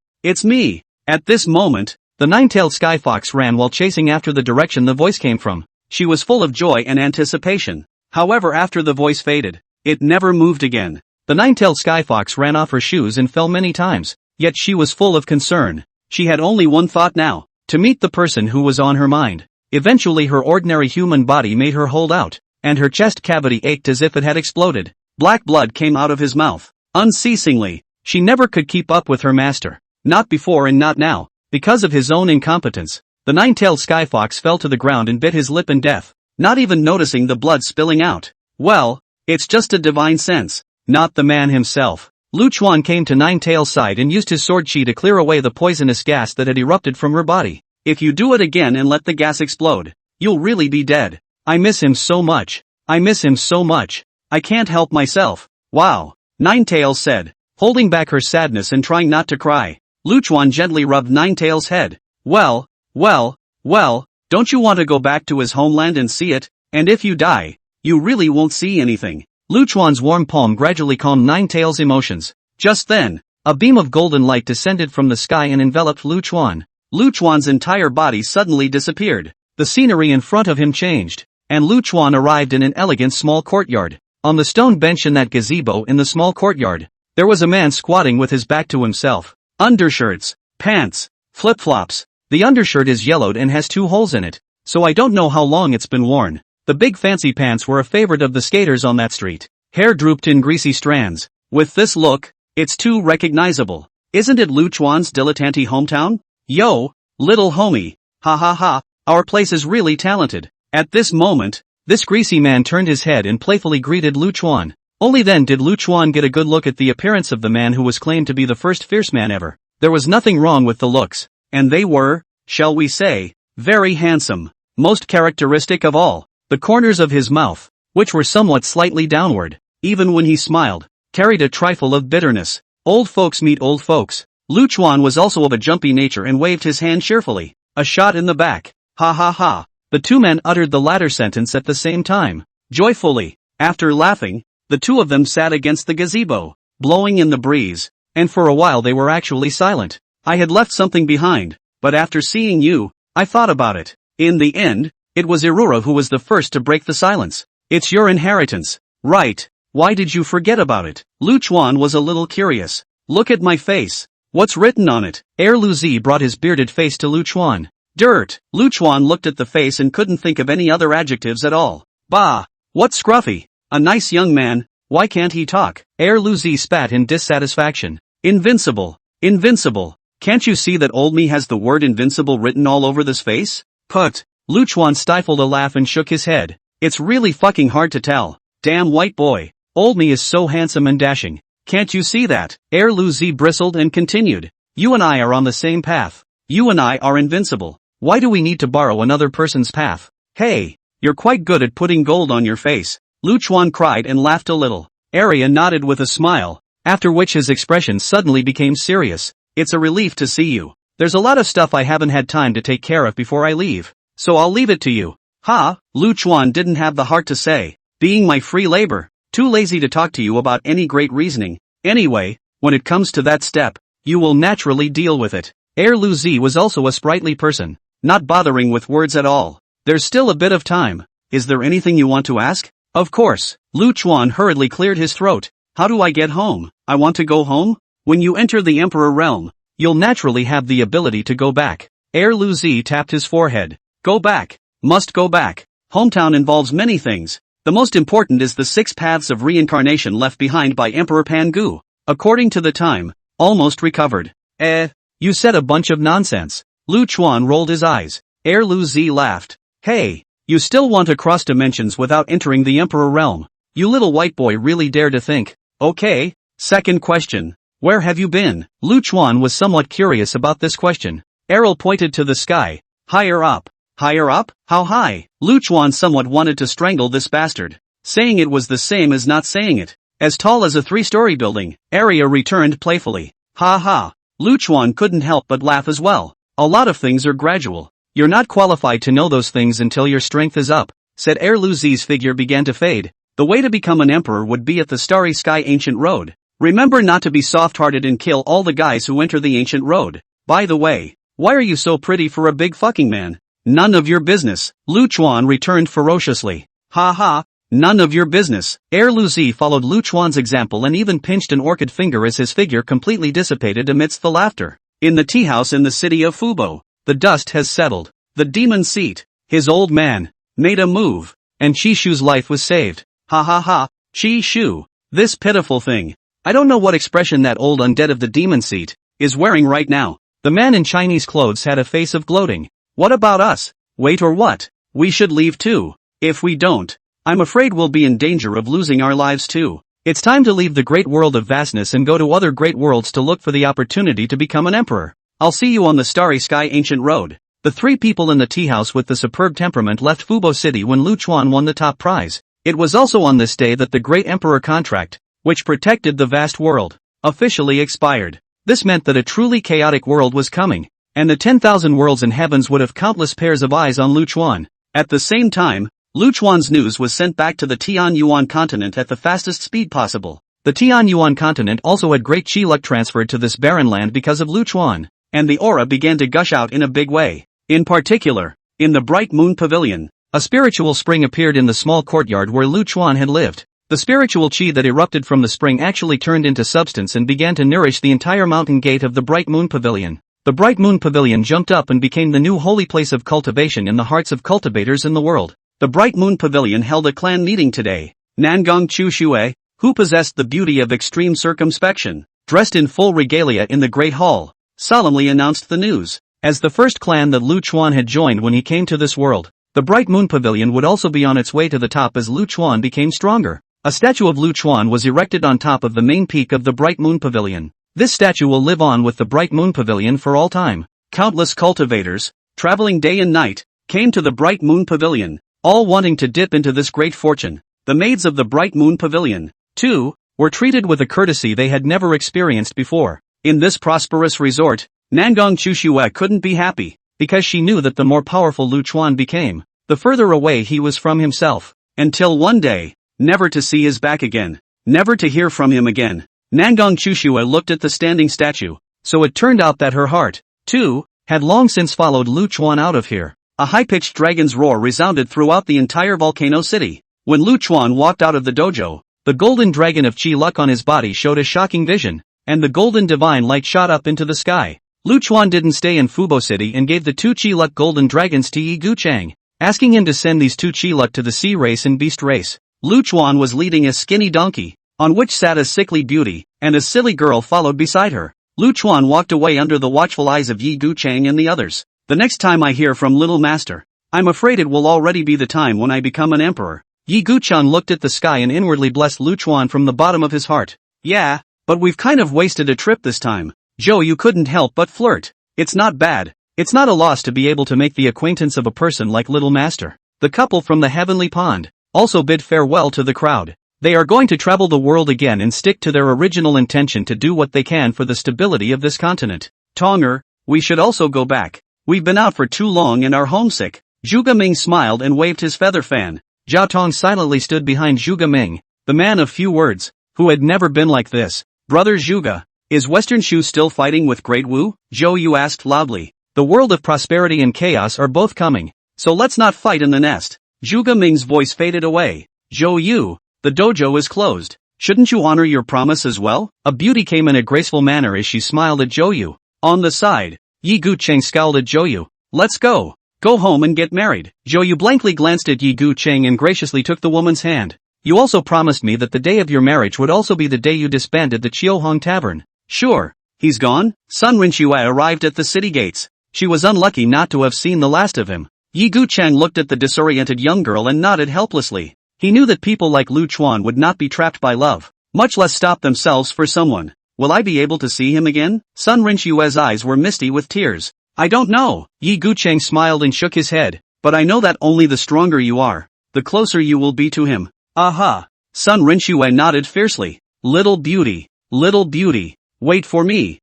At this moment, the nine-tailed sky fox ran while chasing after the direction the voice came from. She was full of joy and anticipation. However, after the voice faded, it never moved again. The nine-tailed sky fox ran off her shoes and fell many times, yet she was full of concern. She had only one thought now, to meet the person who was on her mind. Eventually her ordinary human body made her hold out, and her chest cavity ached as if it had exploded. Black blood came out of his mouth, unceasingly. She never could keep up with her master. Not before and not now. Because of his own incompetence, the nine-tailed sky fox fell to the ground and bit his lip in death, not even noticing the blood spilling out. Well, it's just a divine sense, not the man himself. Lu Chuan came to Nine-Tail's side and used his sword chi to clear away the poisonous gas that had erupted from her body. If you do it again and let the gas explode, you'll really be dead. I miss him so much. I can't help myself. Wow, Nine-Tails said, holding back her sadness and trying not to cry. Lu Chuan gently rubbed Nine-Tails' head. Well, don't you want to go back to his homeland and see it? And if you die, you really won't see anything. Lu Chuan's warm palm gradually calmed Nine-Tails' emotions. Just then, a beam of golden light descended from the sky and enveloped Lu Chuan. Lu Chuan's entire body suddenly disappeared. The scenery in front of him changed, and Lu Chuan arrived in an elegant small courtyard. On the stone bench in that gazebo in the small courtyard, there was a man squatting with his back to himself. Undershirts, pants, flip-flops. The undershirt is yellowed and has 2 holes in it, so I don't know how long it's been worn. The big fancy pants were a favorite of the skaters on that street. Hair drooped in greasy strands. With this look, it's too recognizable. Isn't it Lu Chuan's dilettante hometown? Yo, little homie, ha ha ha, our place is really talented. At this moment, this greasy man turned his head and playfully greeted Lu Chuan. Only then did Lu Chuan get a good look at the appearance of the man who was claimed to be the first fierce man ever. There was nothing wrong with the looks, and they were, shall we say, very handsome. Most characteristic of all, the corners of his mouth, which were somewhat slightly downward, even when he smiled, carried a trifle of bitterness. Old folks meet old folks. Lu Chuan was also of a jumpy nature and waved his hand cheerfully. A shot in the back. Ha ha ha. The two men uttered the latter sentence at the same time, joyfully. After laughing, the two of them sat against the gazebo, blowing in the breeze, and for a while they were actually silent. I had left something behind, but after seeing you, I thought about it. In the end, it was Irura who was the first to break the silence. It's your inheritance, right? Why did you forget about it? Lu Chuan was a little curious. Look at my face. What's written on it? Lu Zi brought his bearded face to Lu Chuan. Dirt. Lu Chuan looked at the face and couldn't think of any other adjectives at all. Bah! What's scruffy? A nice young man, why can't he talk? Lu Zi spat in dissatisfaction. Invincible. Invincible. Can't you see that old me has the word invincible written all over this face? Put. Lu Chuan stifled a laugh and shook his head. It's really fucking hard to tell. Damn white boy. Old me is so handsome and dashing. Can't you see that? Lu Zi bristled and continued. You and I are on the same path. You and I are invincible. Why do we need to borrow another person's path? Hey, you're quite good at putting gold on your face. Lu Chuan cried and laughed a little. Arya nodded with a smile, after which his expression suddenly became serious. It's a relief to see you. There's a lot of stuff I haven't had time to take care of before I leave, so I'll leave it to you. Ha, Lu Chuan didn't have the heart to say, being my free labor, too lazy to talk to you about any great reasoning. Anyway, when it comes to that step, you will naturally deal with it. Lu Zi was also a sprightly person, not bothering with words at all. There's still a bit of time. Is there anything you want to ask? Of course. Lu Chuan hurriedly cleared his throat. How do I get home? I want to go home? When you enter the Emperor realm, you'll naturally have the ability to go back. Lu Zi tapped his forehead. Go back. Must go back. Hometown involves many things. The most important is the 6 paths of reincarnation left behind by Emperor Pangu. According to the time, almost recovered. You said a bunch of nonsense. Lu Chuan rolled his eyes. Lu Zi laughed. Hey, you still want to cross dimensions without entering the Emperor realm? You little white boy really dare to think. Okay, second question. Where have you been? Lu Chuan was somewhat curious about this question. Errol pointed to the sky. Higher up. Higher up? How high? Lu Chuan somewhat wanted to strangle this bastard. Saying it was the same as not saying it. As tall as a 3-story building, Arya returned playfully. Ha ha. Lu Chuan couldn't help but laugh as well. A lot of things are gradual. You're not qualified to know those things until your strength is up, said Lu Zi's figure began to fade. The way to become an emperor would be at the Starry Sky Ancient Road. Remember not to be soft-hearted and kill all the guys who enter the Ancient Road. By the way, why are you so pretty for a big fucking man? None of your business, Lu Chuan returned ferociously. Ha ha, none of your business. Lu Zi followed Lu Chuan's example and even pinched an orchid finger as his figure completely dissipated amidst the laughter. In the tea house in the city of Fubo, the dust has settled. The demon seat, his old man, made a move, and Chi Shu's life was saved. Ha ha ha, Chi Shu, this pitiful thing. I don't know what expression that old undead of the demon seat is wearing right now. The man in Chinese clothes had a face of gloating. What about us? Wait or what? We should leave too. If we don't, I'm afraid we'll be in danger of losing our lives too. It's time to leave the great world of vastness and go to other great worlds to look for the opportunity to become an emperor. I'll see you on the Starry Sky Ancient Road. The 3 people in the tea house with the superb temperament left Fubo City when Lu Chuan won the top prize. It was also on this day that the Great Emperor contract, which protected the vast world, officially expired. This meant that a truly chaotic world was coming, and the 10,000 worlds and heavens would have countless pairs of eyes on Lu Chuan. At the same time, Lu Chuan's news was sent back to the Tianyuan continent at the fastest speed possible. The Tianyuan continent also had great chi luck transferred to this barren land because of Lu Chuan, and the aura began to gush out in a big way. In particular, in the Bright Moon Pavilion, a spiritual spring appeared in the small courtyard where Lu Chuan had lived. The spiritual chi that erupted from the spring actually turned into substance and began to nourish the entire mountain gate of the Bright Moon Pavilion. The Bright Moon Pavilion jumped up and became the new holy place of cultivation in the hearts of cultivators in the world. The Bright Moon Pavilion held a clan meeting today. Nangong Chu Shue, who possessed the beauty of extreme circumspection, dressed in full regalia in the Great Hall, solemnly announced the news. As the first clan that Lu Chuan had joined when he came to this world, the Bright Moon Pavilion would also be on its way to the top as Lu Chuan became stronger. A statue of Lu Chuan was erected on top of the main peak of the Bright Moon Pavilion. This statue will live on with the Bright Moon Pavilion for all time. Countless cultivators, traveling day and night, came to the Bright Moon Pavilion, all wanting to dip into this great fortune. The maids of the Bright Moon Pavilion, too, were treated with a courtesy they had never experienced before. In this prosperous resort, Nangong Chushue couldn't be happy, because she knew that the more powerful Lu Chuan became, the further away he was from himself. Until one day, never to see his back again, never to hear from him again. Nangong Chushue looked at the standing statue, so it turned out that her heart, too, had long since followed Lu Chuan out of here. A high-pitched dragon's roar resounded throughout the entire volcano city. When Lu Chuan walked out of the dojo, the golden dragon of chi luck on his body showed a shocking vision, and the golden divine light shot up into the sky. Lu Chuan didn't stay in Fubo City and gave the 2 chi luck golden dragons to Yi Guchang, asking him to send these 2 chi luck to the sea race and beast race. Lu Chuan was leading a skinny donkey, on which sat a sickly beauty, and a silly girl followed beside her. Lu Chuan walked away under the watchful eyes of Yi Guchang and the others. The next time I hear from Little Master, I'm afraid it will already be the time when I become an emperor. Yi Guchang looked at the sky and inwardly blessed Lu Chuan from the bottom of his heart. Yeah, but we've kind of wasted a trip this time. Joe, you couldn't help but flirt. It's not bad. It's not a loss to be able to make the acquaintance of a person like Little Master. The couple from the Heavenly Pond also bid farewell to the crowd. They are going to travel the world again and stick to their original intention to do what they can for the stability of this continent. Tonger, we should also go back. We've been out for too long and are homesick. Zhuge Ming smiled and waved his feather fan. Zhao Tong silently stood behind Zhuge Ming, the man of few words, who had never been like this. Brother Zhuge, is Western Shu still fighting with Great Wu? Zhou Yu asked loudly. The world of prosperity and chaos are both coming, so let's not fight in the nest. Zhuge Ming's voice faded away. Zhou Yu, the dojo is closed. Shouldn't you honor your promise as well? A beauty came in a graceful manner as she smiled at Zhou Yu. On the side, Yi Gucheng scowled at Zhou Yu. Let's go. Go home and get married. Zhou Yu blankly glanced at Yi Gucheng and graciously took the woman's hand. You also promised me that the day of your marriage would also be the day you disbanded the Qiuhong Tavern. Sure. He's gone? Sun Rinxue arrived at the city gates. She was unlucky not to have seen the last of him. Yi Gucheng looked at the disoriented young girl and nodded helplessly. He knew that people like Lu Chuan would not be trapped by love, much less stop themselves for someone. will I be able to see him again? Sun Rinshue's eyes were misty with tears. I don't know. Yi Gucheng smiled and shook his head. But I know that only the stronger you are, the closer you will be to him. Aha! Sun Rinshue nodded fiercely. Little beauty, wait for me,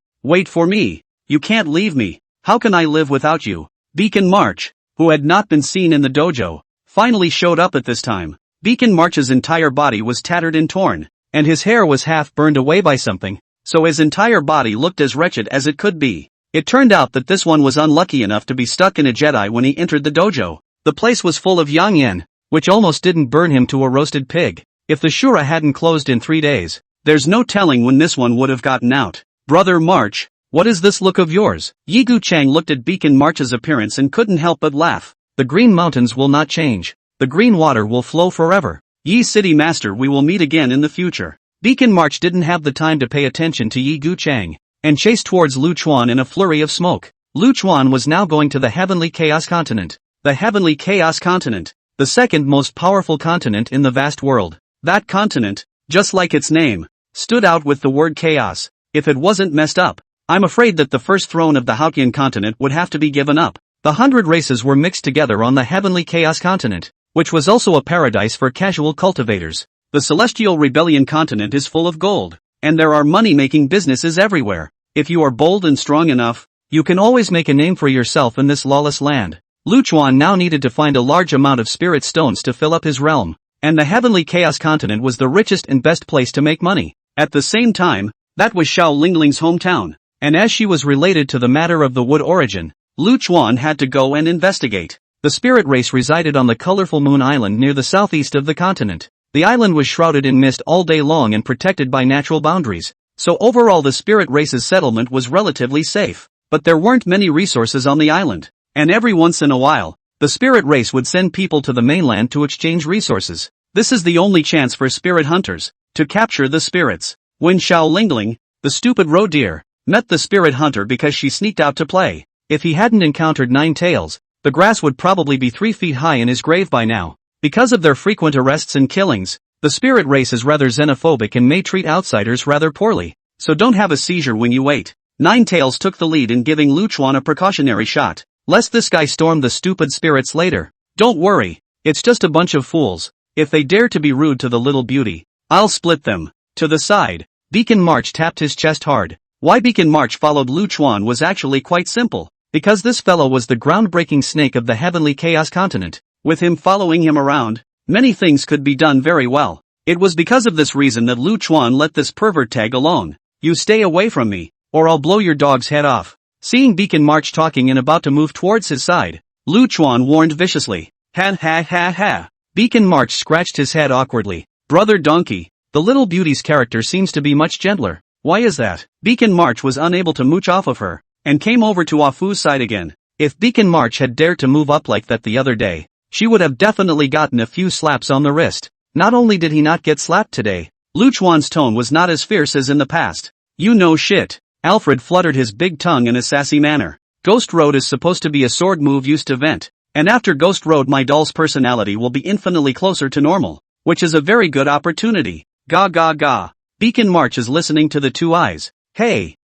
you can't leave me, how can I live without you? Beacon March, who had not been seen in the dojo, finally showed up at this time. Beacon March's entire body was tattered and torn, and his hair was half burned away by something, so his entire body looked as wretched as it could be. It turned out that this one was unlucky enough to be stuck in a Jedi when he entered the dojo. The place was full of yang yen, which almost didn't burn him to a roasted pig. If the Shura hadn't closed in 3 days, there's no telling when this one would have gotten out. Brother March, what is this look of yours? Yi Gucheng looked at Beacon March's appearance and couldn't help but laugh. The green mountains will not change. The green water will flow forever. Yi City Master, we will meet again in the future. Beacon March didn't have the time to pay attention to Yi Gucheng, and chased towards Lu Chuan in a flurry of smoke. Lu Chuan was now going to the Heavenly Chaos Continent. The Heavenly Chaos Continent, the second most powerful continent in the vast world. That continent, just like its name, stood out with the word chaos. If it wasn't messed up, I'm afraid that the first throne of the Hautian continent would have to be given up. The 100 races were mixed together on the Heavenly Chaos Continent, which was also a paradise for casual cultivators. The Celestial Rebellion continent is full of gold, and there are money-making businesses everywhere. If you are bold and strong enough, you can always make a name for yourself in this lawless land. Lu Chuan now needed to find a large amount of spirit stones to fill up his realm, and the Heavenly Chaos Continent was the richest and best place to make money. At the same time, that was Xiao Lingling's hometown, and as she was related to the matter of the wood origin, Lu Chuan had to go and investigate. The spirit race resided on the colorful Moon Island near the southeast of the continent. The island was shrouded in mist all day long and protected by natural boundaries, so overall the spirit race's settlement was relatively safe. But there weren't many resources on the island, and every once in a while, the spirit race would send people to the mainland to exchange resources. This is the only chance for spirit hunters to capture the spirits. When Xiao Lingling, the stupid roe deer, met the spirit hunter because she sneaked out to play, if he hadn't encountered 9 tails, the grass would probably be 3 feet high in his grave by now. Because of their frequent arrests and killings, the spirit race is rather xenophobic and may treat outsiders rather poorly, so don't have a seizure when you wait. 9 tails took the lead in giving Lu Chuan a precautionary shot, lest this guy storm the stupid spirits later. Don't worry, it's just a bunch of fools. If they dare to be rude to the little beauty, I'll split them. To the side, Beacon March tapped his chest hard. Why Beacon March followed Lu Chuan was actually quite simple. Because this fellow was the groundbreaking snake of the Heavenly Chaos Continent. With him following him around, many things could be done very well. It was because of this reason that Lu Chuan let this pervert tag alone. You stay away from me, or I'll blow your dog's head off. Seeing Beacon March talking and about to move towards his side, Lu Chuan warned viciously. Ha ha ha ha. Beacon March scratched his head awkwardly. Brother Donkey, the little beauty's character seems to be much gentler. Why is that? Beacon March was unable to mooch off of her, and came over to Afu's side again. If Beacon March had dared to move up like that the other day, she would have definitely gotten a few slaps on the wrist. Not only did he not get slapped today, Lu Chuan's tone was not as fierce as in the past. You know shit. Alfred fluttered his big tongue in a sassy manner. Ghost Road is supposed to be a sword move used to vent, and after Ghost Road my doll's personality will be infinitely closer to normal, which is a very good opportunity. Ga ga ga. Beacon March is listening to the 2 eyes. Hey,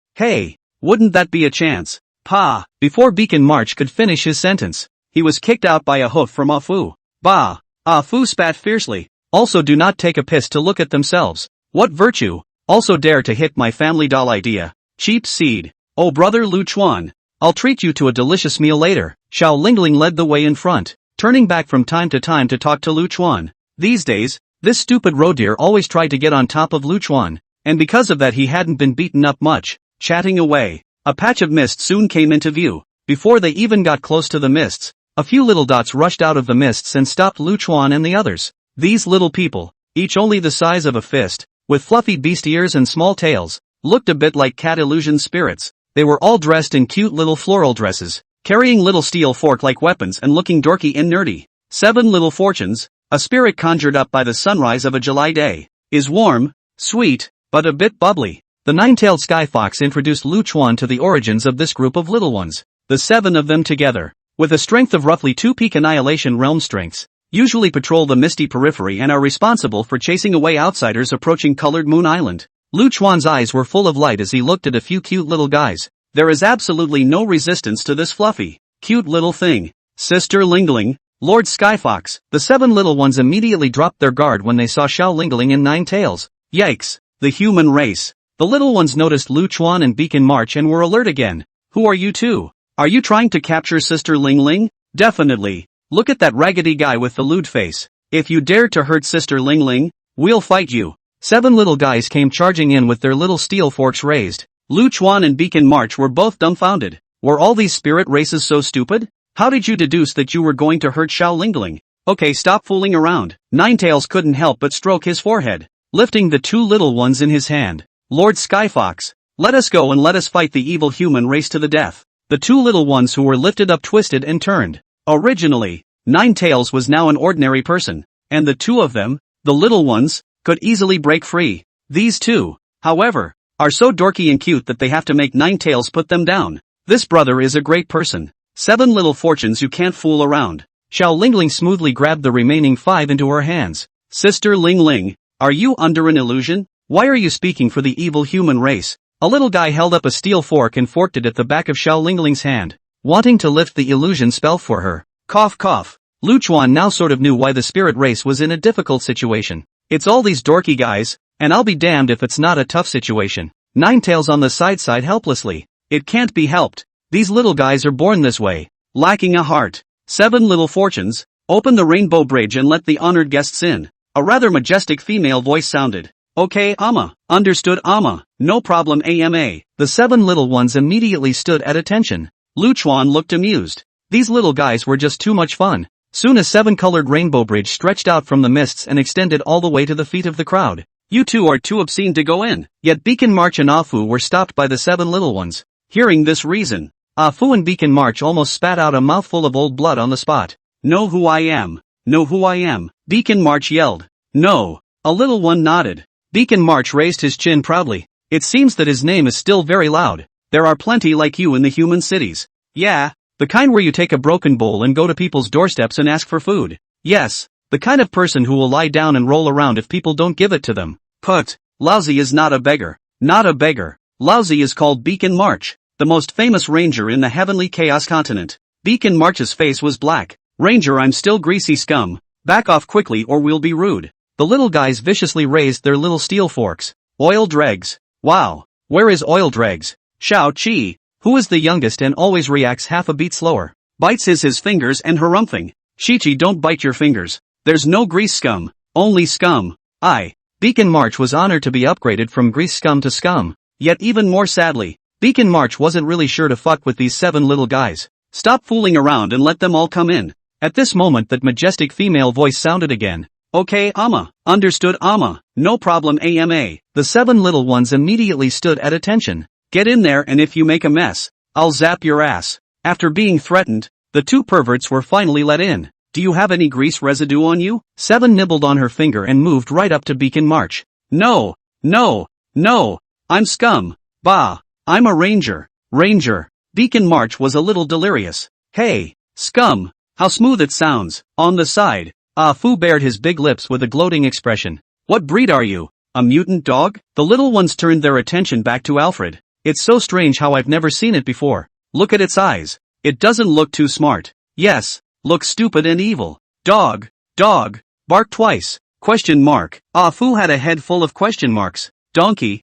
wouldn't that be a chance? Pa. Before Beacon March could finish his sentence, he was kicked out by a hoof from Afu. Bah. Afu spat fiercely. Also do not take a piss to look at themselves. What virtue? Also dare to hit my family doll idea. Cheap seed. Oh brother Lu Chuan, I'll treat you to a delicious meal later. Xiao Lingling led the way in front, turning back from time to time to talk to Lu Chuan. These days, this stupid roe deer always tried to get on top of Lu Chuan, and because of that he hadn't been beaten up much. Chatting away, a patch of mist soon came into view. Before they even got close to the mists, a few little dots rushed out of the mists and stopped Lu Chuan and the others. These little people, each only the size of a fist, with fluffy beast ears and small tails, looked a bit like cat illusion spirits. They were all dressed in cute little floral dresses, carrying little steel fork-like weapons and looking dorky and nerdy. 7 little fortunes, a spirit conjured up by the sunrise of a July day, is warm, sweet, but a bit bubbly. The 9-tailed sky fox introduced Lu Chuan to the origins of this group of little ones. The 7 of them together, with a strength of roughly 2 peak annihilation realm strengths, usually patrol the misty periphery and are responsible for chasing away outsiders approaching Colored Moon Island. Lu Chuan's eyes were full of light as he looked at a few cute little guys. There is absolutely no resistance to this fluffy, cute little thing. Sister Lingling, Lord Skyfox. The 7 little ones immediately dropped their guard when they saw Xiao Lingling and 9 Tails. Yikes, the human race. The little ones noticed Lu Chuan and Beacon March and were alert again. Who are you two? Are you trying to capture Sister Lingling? Definitely. Look at that raggedy guy with the lewd face. If you dare to hurt Sister Lingling, we'll fight you. 7 little guys came charging in with their little steel forks raised. Lu Chuan and Beacon March were both dumbfounded. Were all these spirit races so stupid? How did you deduce that you were going to hurt Xiao Lingling? Okay, stop fooling around. Ninetails couldn't help but stroke his forehead, lifting the 2 little ones in his hand. Lord Skyfox, let us go and let us fight the evil human race to the death. The 2 little ones who were lifted up twisted and turned. Originally, Ninetails was now an ordinary person, and the 2 of them, the little ones, could easily break free. These 2, however, are so dorky and cute that they have to make Ninetails put them down. This brother is a great person. 7 little fortunes you can't fool around. Xiao Lingling smoothly grabbed the remaining 5 into her hands. Sister Lingling, are you under an illusion? Why are you speaking for the evil human race? A little guy held up a steel fork and forked it at the back of Xiao Lingling's hand, wanting to lift the illusion spell for her. Cough cough. Lu Chuan now sort of knew why the spirit race was in a difficult situation. It's all these dorky guys, and I'll be damned if it's not a tough situation. Ninetails on the side sighed helplessly. It can't be helped. These little guys are born this way. Lacking a heart. 7 little fortunes, open the rainbow bridge and let the honored guests in. A rather majestic female voice sounded. Okay, Ama. Understood, Ama. No problem, AMA. The 7 little ones immediately stood at attention. Lu Chuan looked amused. These little guys were just too much fun. Soon a 7-colored rainbow bridge stretched out from the mists and extended all the way to the feet of the crowd. You two are too obscene to go in. Yet Beacon March and Afu were stopped by the 7 little ones. Hearing this reason, Afu and Beacon March almost spat out a mouthful of old blood on the spot. Know who I am. Know who I am. Beacon March yelled. No. A little one nodded. Beacon March raised his chin proudly. It seems that his name is still very loud. There are plenty like you in the human cities. Yeah. The kind where you take a broken bowl and go to people's doorsteps and ask for food. Yes. The kind of person who will lie down and roll around if people don't give it to them. Put. Lousy is not a beggar. Not a beggar. Lousy is called Beacon March, the most famous ranger in the heavenly chaos continent. Beacon March's face was black. Ranger, I'm still greasy scum. Back off quickly or we'll be rude. The little guys viciously raised their little steel forks. Oil dregs. Wow. Where is Oil Dregs? Xiao Qi, who is the youngest and always reacts half a beat slower, bites his fingers and harumphing. Shichi, don't bite your fingers. There's no grease scum, only scum. Beacon March was honored to be upgraded from grease scum to scum. Yet even more sadly, Beacon March wasn't really sure to fuck with these 7 little guys. Stop fooling around and let them all come in. At this moment that majestic female voice sounded again. Okay, Ama. Understood, Ama. No problem, AMA. The 7 little ones immediately stood at attention. Get in there and if you make a mess, I'll zap your ass. After being threatened, the 2 perverts were finally let in. Do you have any grease residue on you? 7 nibbled on her finger and moved right up to Beacon March. No. I'm scum. Bah. I'm a ranger. Ranger. Beacon March was a little delirious. Hey, scum. How smooth it sounds. On the side, Fu bared his big lips with a gloating expression. What breed are you? A mutant dog? The little ones turned their attention back to Alfred. It's so strange how I've never seen it before. Look at its eyes. It doesn't look too smart. Yes, looks stupid and evil. Dog. Bark twice. Question mark. Fu had a head full of question marks. Donkey.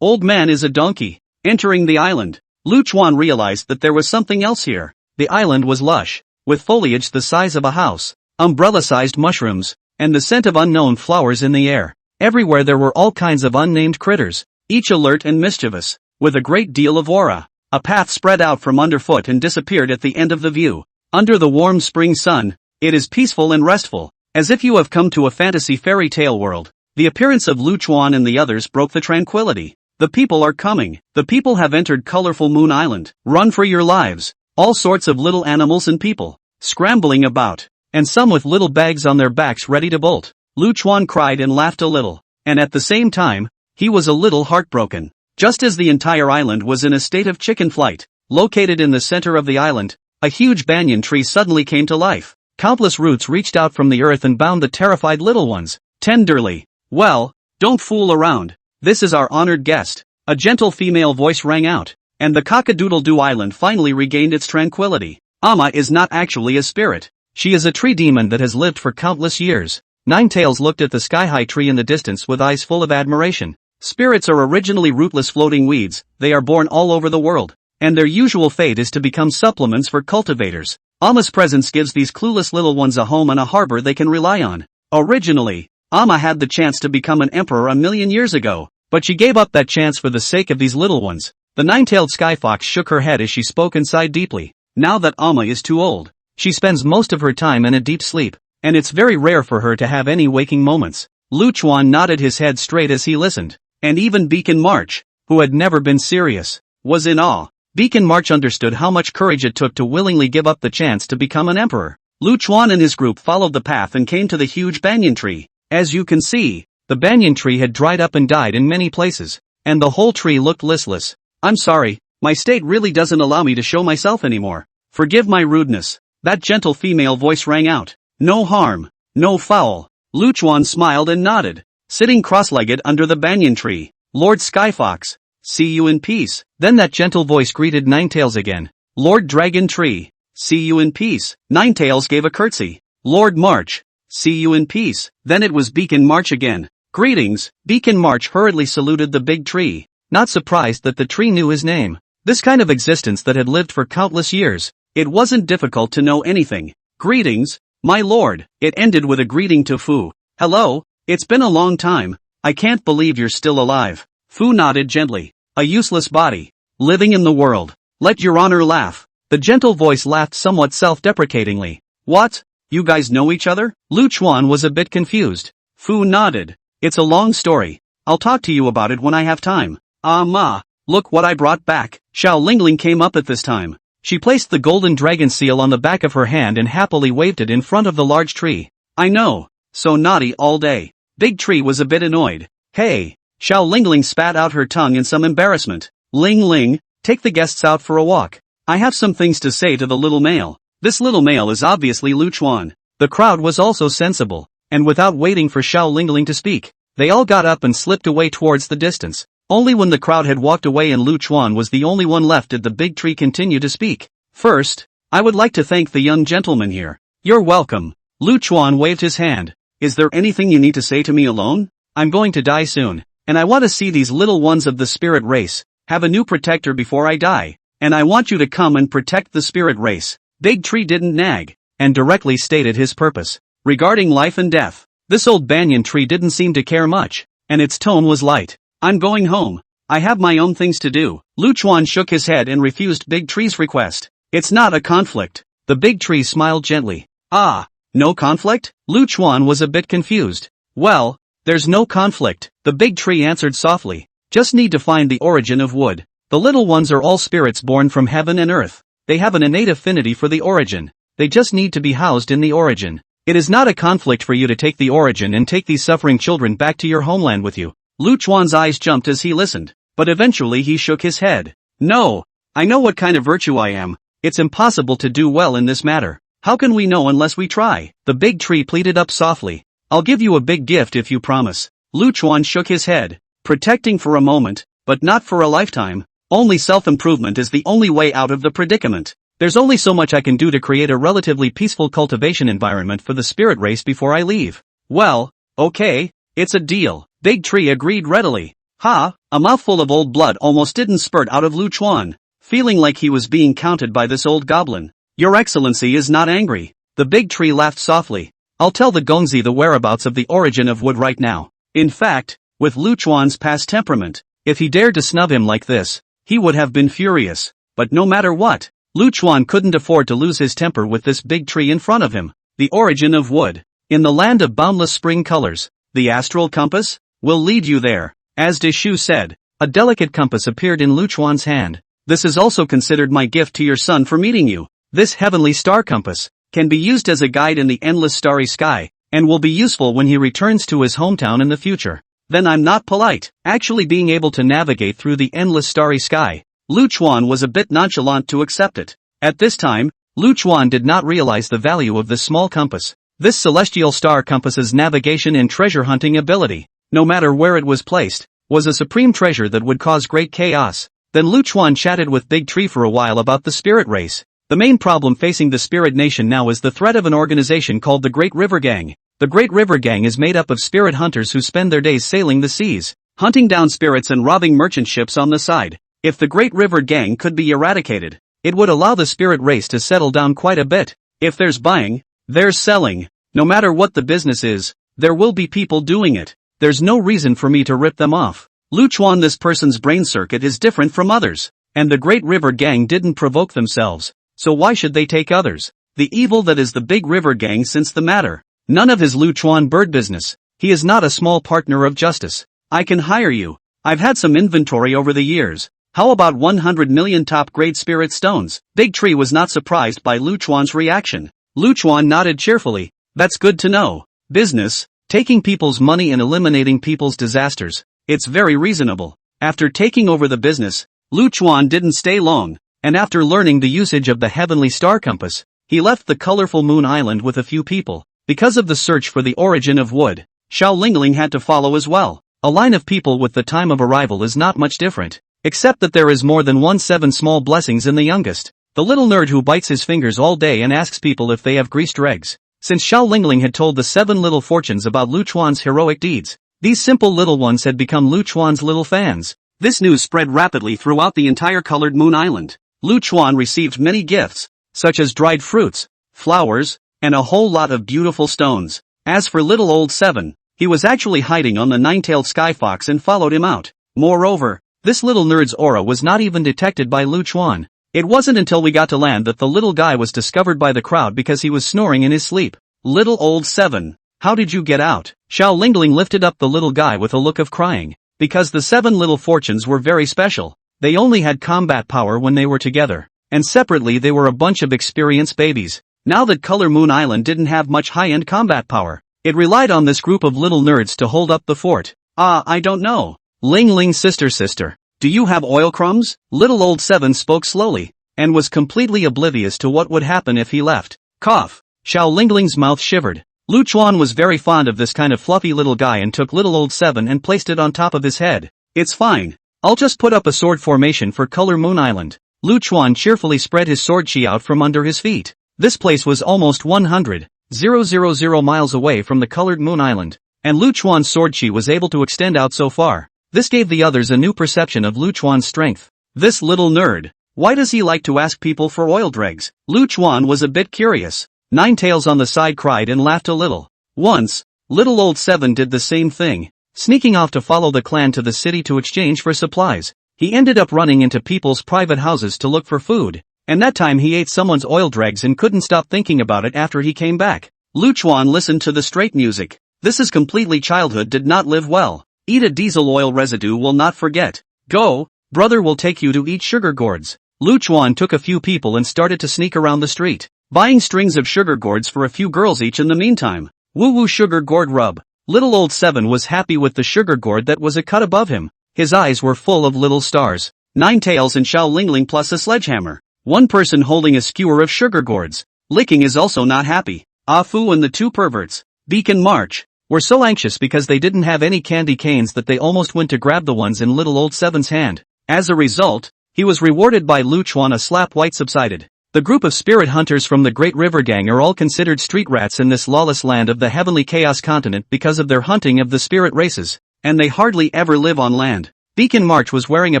Old man is a donkey. Entering the island, Lu Chuan realized that there was something else here. The island was lush, with foliage the size of a house, umbrella-sized mushrooms, and the scent of unknown flowers in the air. Everywhere there were all kinds of unnamed critters, each alert and mischievous, with a great deal of aura. A path spread out from underfoot and disappeared at the end of the view. Under the warm spring sun, it is peaceful and restful, as if you have come to a fantasy fairy tale world. The appearance of Lu Chuan and the others broke the tranquility. The people are coming. The people have entered colorful Moon Island. Run for your lives. All sorts of little animals and people, scrambling about, and some with little bags on their backs ready to bolt. Lu Chuan cried and laughed a little, and at the same time, he was a little heartbroken. Just as the entire island was in a state of chicken flight, located in the center of the island, a huge banyan tree suddenly came to life. Countless roots reached out from the earth and bound the terrified little ones, tenderly. Well, Don't fool around. This is our honored guest. A gentle female voice rang out, and the cock-a-doodle-doo island finally regained its tranquility. Amma is not actually a spirit. She is a tree demon that has lived for countless years. Ninetails looked at the sky-high tree in the distance with eyes full of admiration. Spirits are originally rootless floating weeds. They are born all over the world, and their usual fate is to become supplements for cultivators. Amma's presence gives these clueless little ones a home and a harbor they can rely on. Originally, Amma had the chance to become an emperor a million years ago, but she gave up that chance for the sake of these little ones. The nine-tailed skyfox shook her head as she spoke and sighed deeply. Now that Amma is too old, she spends most of her time in a deep sleep, and it's very rare for her to have any waking moments. Lu Chuan nodded his head straight as he listened, and even Beacon March, who had never been serious, was in awe. Beacon March understood how much courage it took to willingly give up the chance to become an emperor. Lu Chuan and his group followed the path and came to the huge banyan tree. As you can see, the banyan tree had dried up and died in many places, and the whole tree looked listless. I'm sorry, my state really doesn't allow me to show myself anymore. Forgive my rudeness. That gentle female voice rang out. No harm, no foul. Lu Chuan smiled and nodded, sitting cross-legged under the banyan tree. Lord Skyfox, see you in peace. Then that gentle voice greeted Ninetails again. Lord Dragon Tree, see you in peace. Ninetails gave a curtsy. Lord March, see you in peace. Then it was Beacon March again. Greetings. Beacon March hurriedly saluted the big tree, not surprised that the tree knew his name. This kind of existence that had lived for countless years, it wasn't difficult to know anything. Greetings, my lord. It ended with a greeting to Fu. Hello, it's been a long time. I can't believe you're still alive. Fu nodded gently. A useless body, living in the world. Let your honor laugh. The gentle voice laughed somewhat self-deprecatingly. What? You guys know each other? Lu Chuan was a bit confused. Fu nodded. It's a long story. I'll talk to you about it when I have time. Ah ma, look what I brought back. Xiao Lingling came up at this time. She placed the golden dragon seal on the back of her hand and happily waved it in front of the large tree. I know, so naughty all day. Big Tree was a bit annoyed. Hey, Xiao Lingling spat out her tongue in some embarrassment. Ling Ling, take the guests out for a walk. I have some things to say to the little male. This little male is obviously Lu Chuan. The crowd was also sensible, and without waiting for Xiao Lingling to speak, they all got up and slipped away towards the distance. Only when the crowd had walked away and Lu Chuan was the only one left did the big tree continue to speak. First, I would like to thank the young gentleman here. You're welcome. Lu Chuan waved his hand. Is there anything you need to say to me alone? I'm going to die soon, and I want to see these little ones of the spirit race have a new protector before I die, and I want you to come and protect the spirit race. Big Tree didn't nag, and directly stated his purpose. Regarding life and death, this old banyan tree didn't seem to care much, and its tone was light. I'm going home. I have my own things to do. Lu Chuan shook his head and refused Big Tree's request. It's not a conflict. The big tree smiled gently. Ah, no conflict? Lu Chuan was a bit confused. Well, there's no conflict, the big tree answered softly. Just need to find the origin of wood. The little ones are all spirits born from heaven and earth. They have an innate affinity for the origin. They just need to be housed in the origin. It is not a conflict for you to take the origin and take these suffering children back to your homeland with you. Lu Chuan's eyes jumped as he listened, but eventually he shook his head. No, I know what kind of virtue I am. It's impossible to do well in this matter. How can we know unless we try? The big tree pleaded up softly. I'll give you a big gift if you promise. Lu Chuan shook his head. Protecting for a moment, but not for a lifetime. Only self-improvement is the only way out of the predicament. There's only so much I can do to create a relatively peaceful cultivation environment for the spirit race before I leave. Well, okay, it's a deal. Big Tree agreed readily. Ha, a mouthful of old blood almost didn't spurt out of Lu Chuan, feeling like he was being counted by this old goblin. Your Excellency is not angry. The big tree laughed softly. I'll tell the Gongzi the whereabouts of the origin of wood right now. In fact, with Lu Chuan's past temperament, if he dared to snub him like this, he would have been furious. But no matter what, Lu Chuan couldn't afford to lose his temper with this big tree in front of him. The origin of wood. In the land of boundless spring colors, the astral compass will lead you there. As Deshu said, a delicate compass appeared in Lu Chuan's hand. This is also considered my gift to your son for meeting you. This heavenly star compass can be used as a guide in the endless starry sky, and will be useful when he returns to his hometown in the future. Then I'm not polite. Actually being able to navigate through the endless starry sky. Lu Chuan was a bit nonchalant to accept it. At this time, Lu Chuan did not realize the value of this small compass. This celestial star compass's navigation and treasure hunting ability. no matter where it was placed, was a supreme treasure that would cause great chaos. Then Lu Chuan chatted with Big Tree for a while about the spirit race. The main problem facing the spirit nation now is the threat of an organization called the Great River Gang. The Great River Gang is made up of spirit hunters who spend their days sailing the seas, hunting down spirits and robbing merchant ships on the side. If the Great River Gang could be eradicated, it would allow the spirit race to settle down quite a bit. If there's buying, there's selling. No matter what the business is, there will be people doing it. There's no reason for me to rip them off. Lu Chuan, this person's brain circuit is different from others. And the Great River Gang didn't provoke themselves. So why should they take others? The evil that is the Big River Gang since the matter. None of his Lu Chuan bird business. He is not a small partner of justice. I can hire you. I've had some inventory over the years. How about 100 million top-grade spirit stones? Big Tree was not surprised by Lu Chuan's reaction. Lu Chuan nodded cheerfully. That's good to know. Business, taking people's money and eliminating people's disasters. It's very reasonable. After taking over the business, Lu Chuan didn't stay long, and after learning the usage of the heavenly star compass, he left the colorful Moon Island with a few people. Because of the search for the origin of wood, Xiao Lingling had to follow as well. A line of people with the time of arrival is not much different, except that there is more than 7 small blessings in the youngest. The little nerd who bites his fingers all day and asks people if they have greased eggs. Since Xiao Lingling had told the 7 little fortunes about Lu Chuan's heroic deeds, these simple little ones had become Lu Chuan's little fans. This news spread rapidly throughout the entire colored Moon Island. Lu Chuan received many gifts, such as dried fruits, flowers, and a whole lot of beautiful stones. As for little old 7, he was actually hiding on the 9-tailed sky fox and followed him out. Moreover, this little nerd's aura was not even detected by Lu Chuan. It wasn't until we got to land that the little guy was discovered by the crowd because he was snoring in his sleep. Little old 7, how did you get out? Xiao Lingling lifted up the little guy with a look of crying. Because the 7 little fortunes were very special. They only had combat power when they were together, and separately they were a bunch of experienced babies. Now that Color Moon Island didn't have much high-end combat power, it relied on this group of little nerds to hold up the fort. I don't know. Ling Ling sister, do you have oil crumbs? Little old 7 spoke slowly, and was completely oblivious to what would happen if he left. Cough. Xiao Lingling's mouth shivered. Lu Chuan was very fond of this kind of fluffy little guy and took little old 7 and placed it on top of his head. It's fine. I'll just put up a sword formation for Color Moon Island. Lu Chuan cheerfully spread his sword chi out from under his feet. This place was almost 100,000 miles away from the colored Moon Island, and Lu Chuan's sword chi was able to extend out so far. This gave the others a new perception of Lu Chuan's strength. This little nerd, why does he like to ask people for oil dregs? Lu Chuan was a bit curious. 9 Tails on the side cried and laughed a little. Once, little old 7 did the same thing, sneaking off to follow the clan to the city to exchange for supplies. He ended up running into people's private houses to look for food, and that time he ate someone's oil dregs and couldn't stop thinking about it after he came back. Lu Chuan listened to the straight music. This is completely childhood did not live well. Eat a diesel oil residue will not forget. Go, brother will take you to eat sugar gourds. Lu Chuan took a few people and started to sneak around the street, buying strings of sugar gourds for a few girls each in the meantime. Woo woo sugar gourd rub. Little old 7 was happy with the sugar gourd that was a cut above him. His eyes were full of little stars. 9 Tails and Xiao Lingling plus a sledgehammer. One person holding a skewer of sugar gourds. Licking is also not happy. Ah Fu and the 2 perverts, Beak and March, were so anxious because they didn't have any candy canes that they almost went to grab the ones in little old 7's hand. As a result, he was rewarded by Lu Chuan. A slap white subsided. The group of spirit hunters from the Great River Gang are all considered street rats in this lawless land of the Heavenly Chaos continent because of their hunting of the spirit races, and they hardly ever live on land. Beacon March was wearing a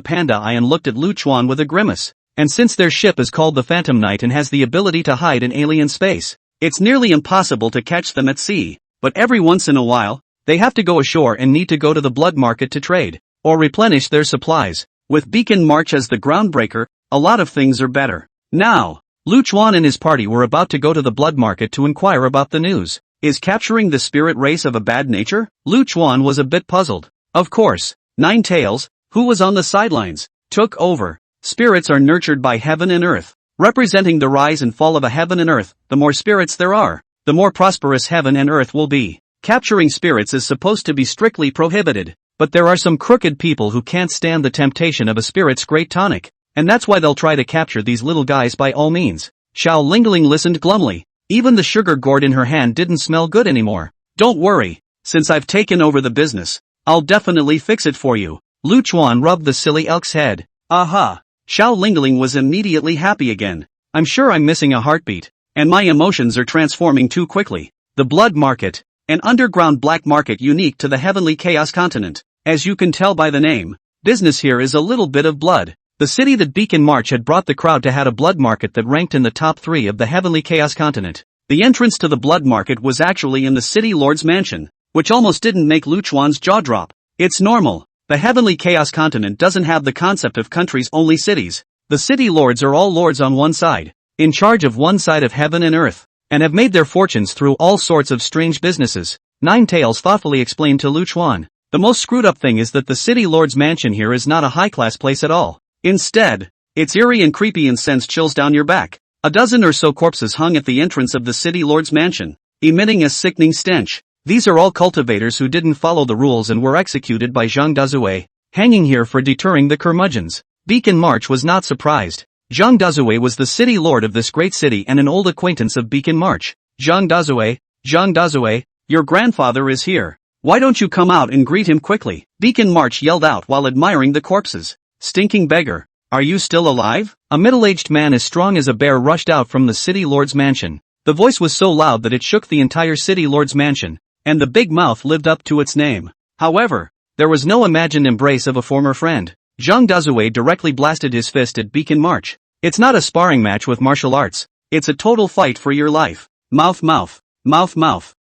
panda eye and looked at Lu Chuan with a grimace. And since their ship is called the Phantom Knight and has the ability to hide in alien space, it's nearly impossible to catch them at sea, but every once in a while, they have to go ashore and need to go to the blood market to trade, or replenish their supplies. With Beacon March as the groundbreaker, a lot of things are better. Now, Lu Chuan and his party were about to go to the blood market to inquire about the news. Is capturing the spirit race of a bad nature? Lu Chuan was a bit puzzled. Of course, 9 Tails, who was on the sidelines, took over. Spirits are nurtured by heaven and earth, representing the rise and fall of a heaven and earth. The more spirits there are, the more prosperous heaven and earth will be. Capturing spirits is supposed to be strictly prohibited, but there are some crooked people who can't stand the temptation of a spirit's great tonic, and that's why they'll try to capture these little guys by all means. Xiao Lingling listened glumly. Even the sugar gourd in her hand didn't smell good anymore. Don't worry, since I've taken over the business, I'll definitely fix it for you. Lu Chuan rubbed the silly elk's head. Aha! Xiao Lingling was immediately happy again. I'm sure I'm missing a heartbeat. And my emotions are transforming too quickly. The Blood Market. An underground black market unique to the Heavenly Chaos Continent. As you can tell by the name, business here is a little bit of blood. The city that Beacon March had brought the crowd to had a blood market that ranked in the top 3 of the Heavenly Chaos Continent. The entrance to the blood market was actually in the city lord's mansion, which almost didn't make Lu Chuan's jaw drop. It's normal. The Heavenly Chaos Continent doesn't have the concept of countries, only cities. The city lords are all lords on one side, in charge of one side of heaven and earth, and have made their fortunes through all sorts of strange businesses. Nine Tails thoughtfully explained to Lu Chuan. The most screwed up thing is that the city lord's mansion here is not a high-class place at all. Instead, it's eerie and creepy and sends chills down your back. A dozen or so corpses hung at the entrance of the city lord's mansion, emitting a sickening stench. These are all cultivators who didn't follow the rules and were executed by Zhang Dazue, hanging here for deterring the curmudgeons. Beacon March was not surprised. Zhang Dazue was the city lord of this great city and an old acquaintance of Beacon March. Zhang Dazue, your grandfather is here. Why don't you come out and greet him quickly? Beacon March yelled out while admiring the corpses. Stinking beggar, are you still alive? A middle-aged man as strong as a bear rushed out from the city lord's mansion. The voice was so loud that it shook the entire city lord's mansion, and the big mouth lived up to its name. However, there was no imagined embrace of a former friend. Zhang Dazue directly blasted his fist at Beacon March. It's not a sparring match with martial arts. It's a total fight for your life. Mouth.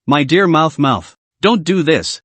My dear mouth. Don't do this.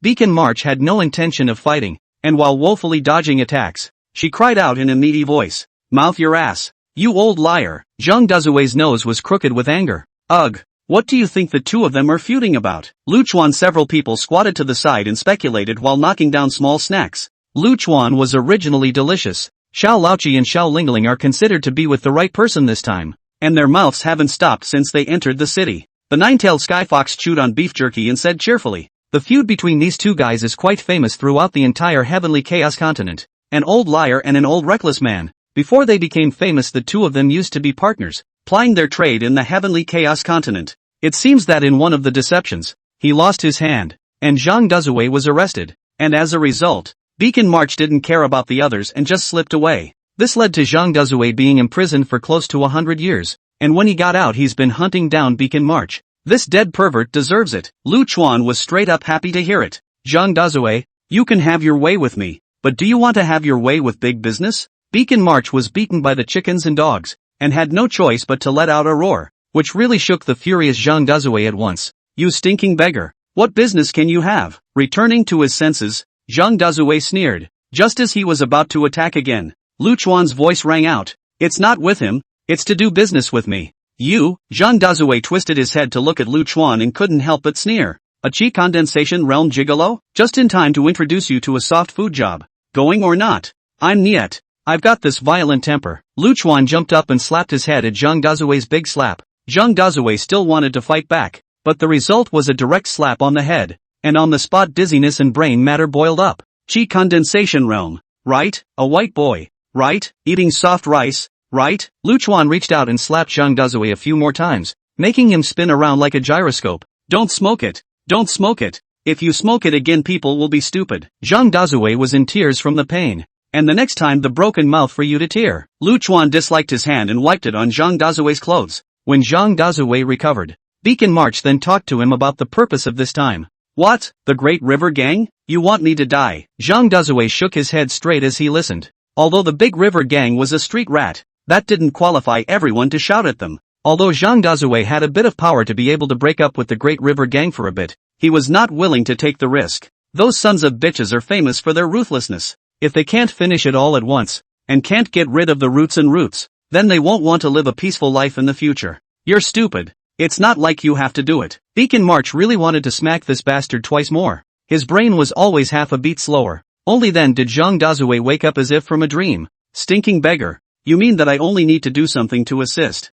Beacon March had no intention of fighting, and while woefully dodging attacks, she cried out in a meaty voice. Mouth your ass. You old liar. Zhang Dazue's nose was crooked with anger. Ugh. What do you think the two of them are feuding about? Lu Chuan. Several people squatted to the side and speculated while knocking down small snacks. Lu Chuan was originally delicious. Xiao Laoqi and Xiao Lingling are considered to be with the right person this time, and their mouths haven't stopped since they entered the city. The nine-tailed sky fox chewed on beef jerky and said cheerfully, the feud between these two guys is quite famous throughout the entire Heavenly Chaos Continent. An old liar and an old reckless man. Before they became famous, the two of them used to be partners, plying their trade in the Heavenly Chaos Continent. It seems that in one of the deceptions, he lost his hand, and Zhang Dazue was arrested, and as a result, Beacon March didn't care about the others and just slipped away. This led to Zhang Dazue being imprisoned for close to 100 years, and when he got out he's been hunting down Beacon March. This dead pervert deserves it. Lu Chuan was straight up happy to hear it. Zhang Dazue, you can have your way with me, but do you want to have your way with big business? Beacon March was beaten by the chickens and dogs, and had no choice but to let out a roar, which really shook the furious Zhang Dazue at once. You stinking beggar, what business can you have? Returning to his senses, Zhang Dazue sneered. Just as he was about to attack again, Lu Chuan's voice rang out. It's not with him, it's to do business with me. You? Zhang Dazue twisted his head to look at Lu Chuan and couldn't help but sneer. A chi condensation realm gigolo? Just in time to introduce you to a soft food job. Going or not? I'm Niet. I've got this violent temper. Lu Chuan jumped up and slapped his head at Zhang Dazue's big slap. Zhang Dazue still wanted to fight back, but the result was a direct slap on the head, and on the spot dizziness and brain matter boiled up. Chi condensation realm, right? A white boy, right? Eating soft rice, right? Lu Chuan reached out and slapped Zhang Dazue a few more times, making him spin around like a gyroscope. Don't smoke it. Don't smoke it. If you smoke it again people will be stupid. Zhang Dazue was in tears from the pain. And the next time the broken mouth for you to tear. Lu Chuan disliked his hand and wiped it on Zhang Dazue's clothes. When Zhang Dazue recovered, Beacon March then talked to him about the purpose of this time. What? The Great River Gang? You want me to die? Zhang Dazue shook his head straight as he listened. Although the Big River Gang was a street rat, that didn't qualify everyone to shout at them. Although Zhang Dazue had a bit of power to be able to break up with the Great River Gang for a bit, he was not willing to take the risk. Those sons of bitches are famous for their ruthlessness. If they can't finish it all at once, and can't get rid of the roots, then they won't want to live a peaceful life in the future. You're stupid. It's not like you have to do it. Beacon March really wanted to smack this bastard twice more. His brain was always half a beat slower. Only then did Zhang Dazue wake up as if from a dream. Stinking beggar. You mean that I only need to do something to assist?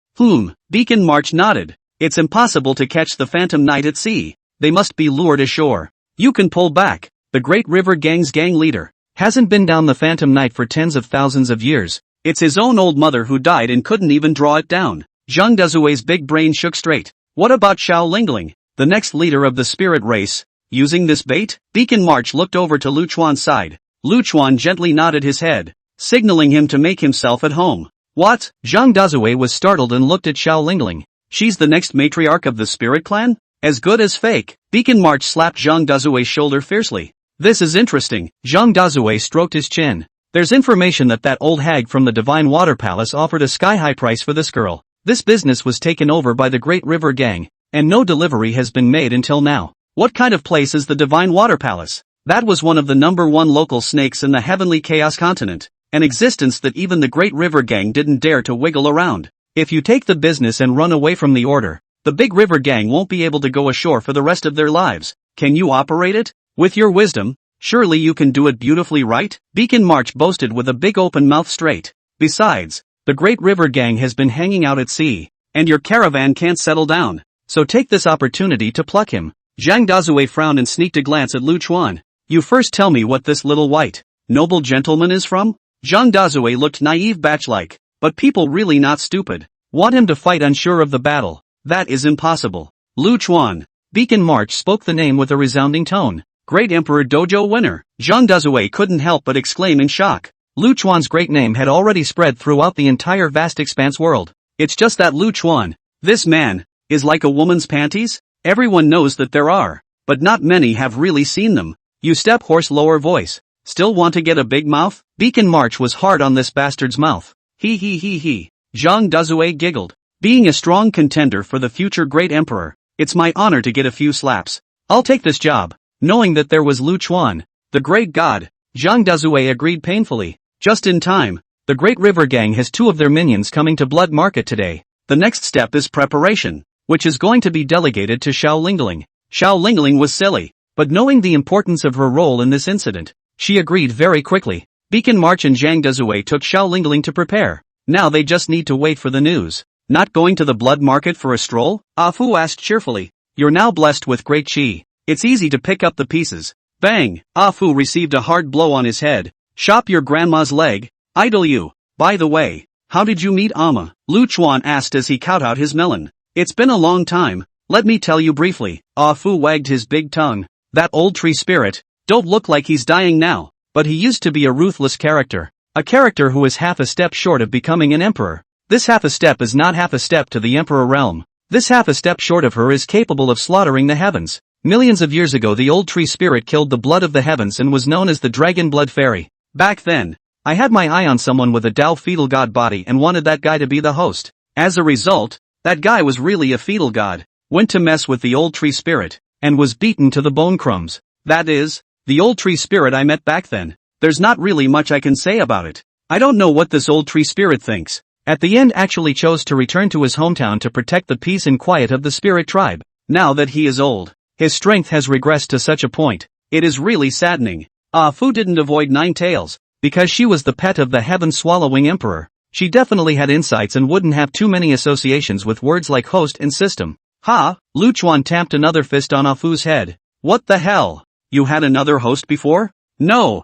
Beacon March nodded. It's impossible to catch the Phantom Knight at sea. They must be lured ashore. You can pull back. The Great River Gang's gang leader hasn't been down the Phantom Knight for tens of thousands of years. It's his own old mother who died and couldn't even draw it down. Zhang Dazue's big brain shook straight. What about Xiao Lingling, the next leader of the spirit race? Using this bait? Beacon March looked over to Lu Chuan's side. Lu Chuan gently nodded his head, signaling him to make himself at home. What? Zhang Dazue was startled and looked at Xiao Lingling. She's the next matriarch of the spirit clan? As good as fake. Beacon March slapped Zhang Dazue's shoulder fiercely. This is interesting. Zhang Dazue stroked his chin. There's information that old hag from the Divine Water Palace offered a sky-high price for this girl. This business was taken over by the Great River Gang, and no delivery has been made until now. What kind of place is the Divine Water Palace? That was one of the #1 local snakes in the Heavenly Chaos Continent, an existence that even the Great River Gang didn't dare to wiggle around. If you take the business and run away from the order, the Big River Gang won't be able to go ashore for the rest of their lives. Can you operate it? With your wisdom, surely you can do it beautifully, right? Beacon March boasted with a big open mouth straight. Besides, the Great River Gang has been hanging out at sea, and your caravan can't settle down. So take this opportunity to pluck him. Zhang Dazue frowned and sneaked a glance at Lu Chuan. You first tell me what this little white, noble gentleman is from? Zhang Dazue looked naive batch-like, but people really not stupid. Want him to fight unsure of the battle? That is impossible. Lu Chuan. Beacon March spoke the name with a resounding tone. Great Emperor Dojo winner. Zhang Dazue couldn't help but exclaim in shock. Lu Chuan's great name had already spread throughout the entire vast expanse world. It's just that Lu Chuan, this man, is like a woman's panties? Everyone knows that there are, but not many have really seen them. You step horse lower voice. Still want to get a big mouth? Beacon March was hard on this bastard's mouth. He. Zhang Dazue giggled. Being a strong contender for the future great emperor, it's my honor to get a few slaps. I'll take this job. Knowing that there was Lu Chuan, the great god, Zhang Dazue agreed painfully. Just in time. The Great River Gang has 2 of their minions coming to Blood Market today. The next step is preparation, which is going to be delegated to Xiao Lingling. Xiao Lingling was silly, but knowing the importance of her role in this incident, she agreed very quickly. Beacon March and Zhang Dazue took Xiao Lingling to prepare. Now they just need to wait for the news. Not going to the Blood Market for a stroll? Ah Fu asked cheerfully. You're now blessed with great chi. It's easy to pick up the pieces. Bang! Ah Fu received a hard blow on his head. Shop your grandma's leg. Idle you. By the way, how did you meet Amma? Lu Chuan asked as he out his melon. It's been a long time. Let me tell you briefly. Ah Fu wagged his big tongue. That old tree spirit, don't look like he's dying now, but he used to be a ruthless character. A character who is half a step short of becoming an emperor. This half a step is not half a step to the emperor realm. This half a step short of her is capable of slaughtering the heavens. Millions of years ago the old tree spirit killed the blood of the heavens and was known as the Dragon Blood Fairy. Back then, I had my eye on someone with a Tao fetal god body and wanted that guy to be the host. As a result, that guy was really a fetal god, went to mess with the old tree spirit, and was beaten to the bone crumbs. That is, the old tree spirit I met back then. There's not really much I can say about it. I don't know what this old tree spirit thinks. At the end actually chose to return to his hometown to protect the peace and quiet of the spirit tribe. Now that he is old, his strength has regressed to such a point. It is really saddening. Ah Fu didn't avoid Nine Tails. Because she was the pet of the heaven-swallowing emperor, she definitely had insights and wouldn't have too many associations with words like host and system. Ha! Lu Chuan tapped another fist on Ah Fu's head. What the hell? You had another host before? No.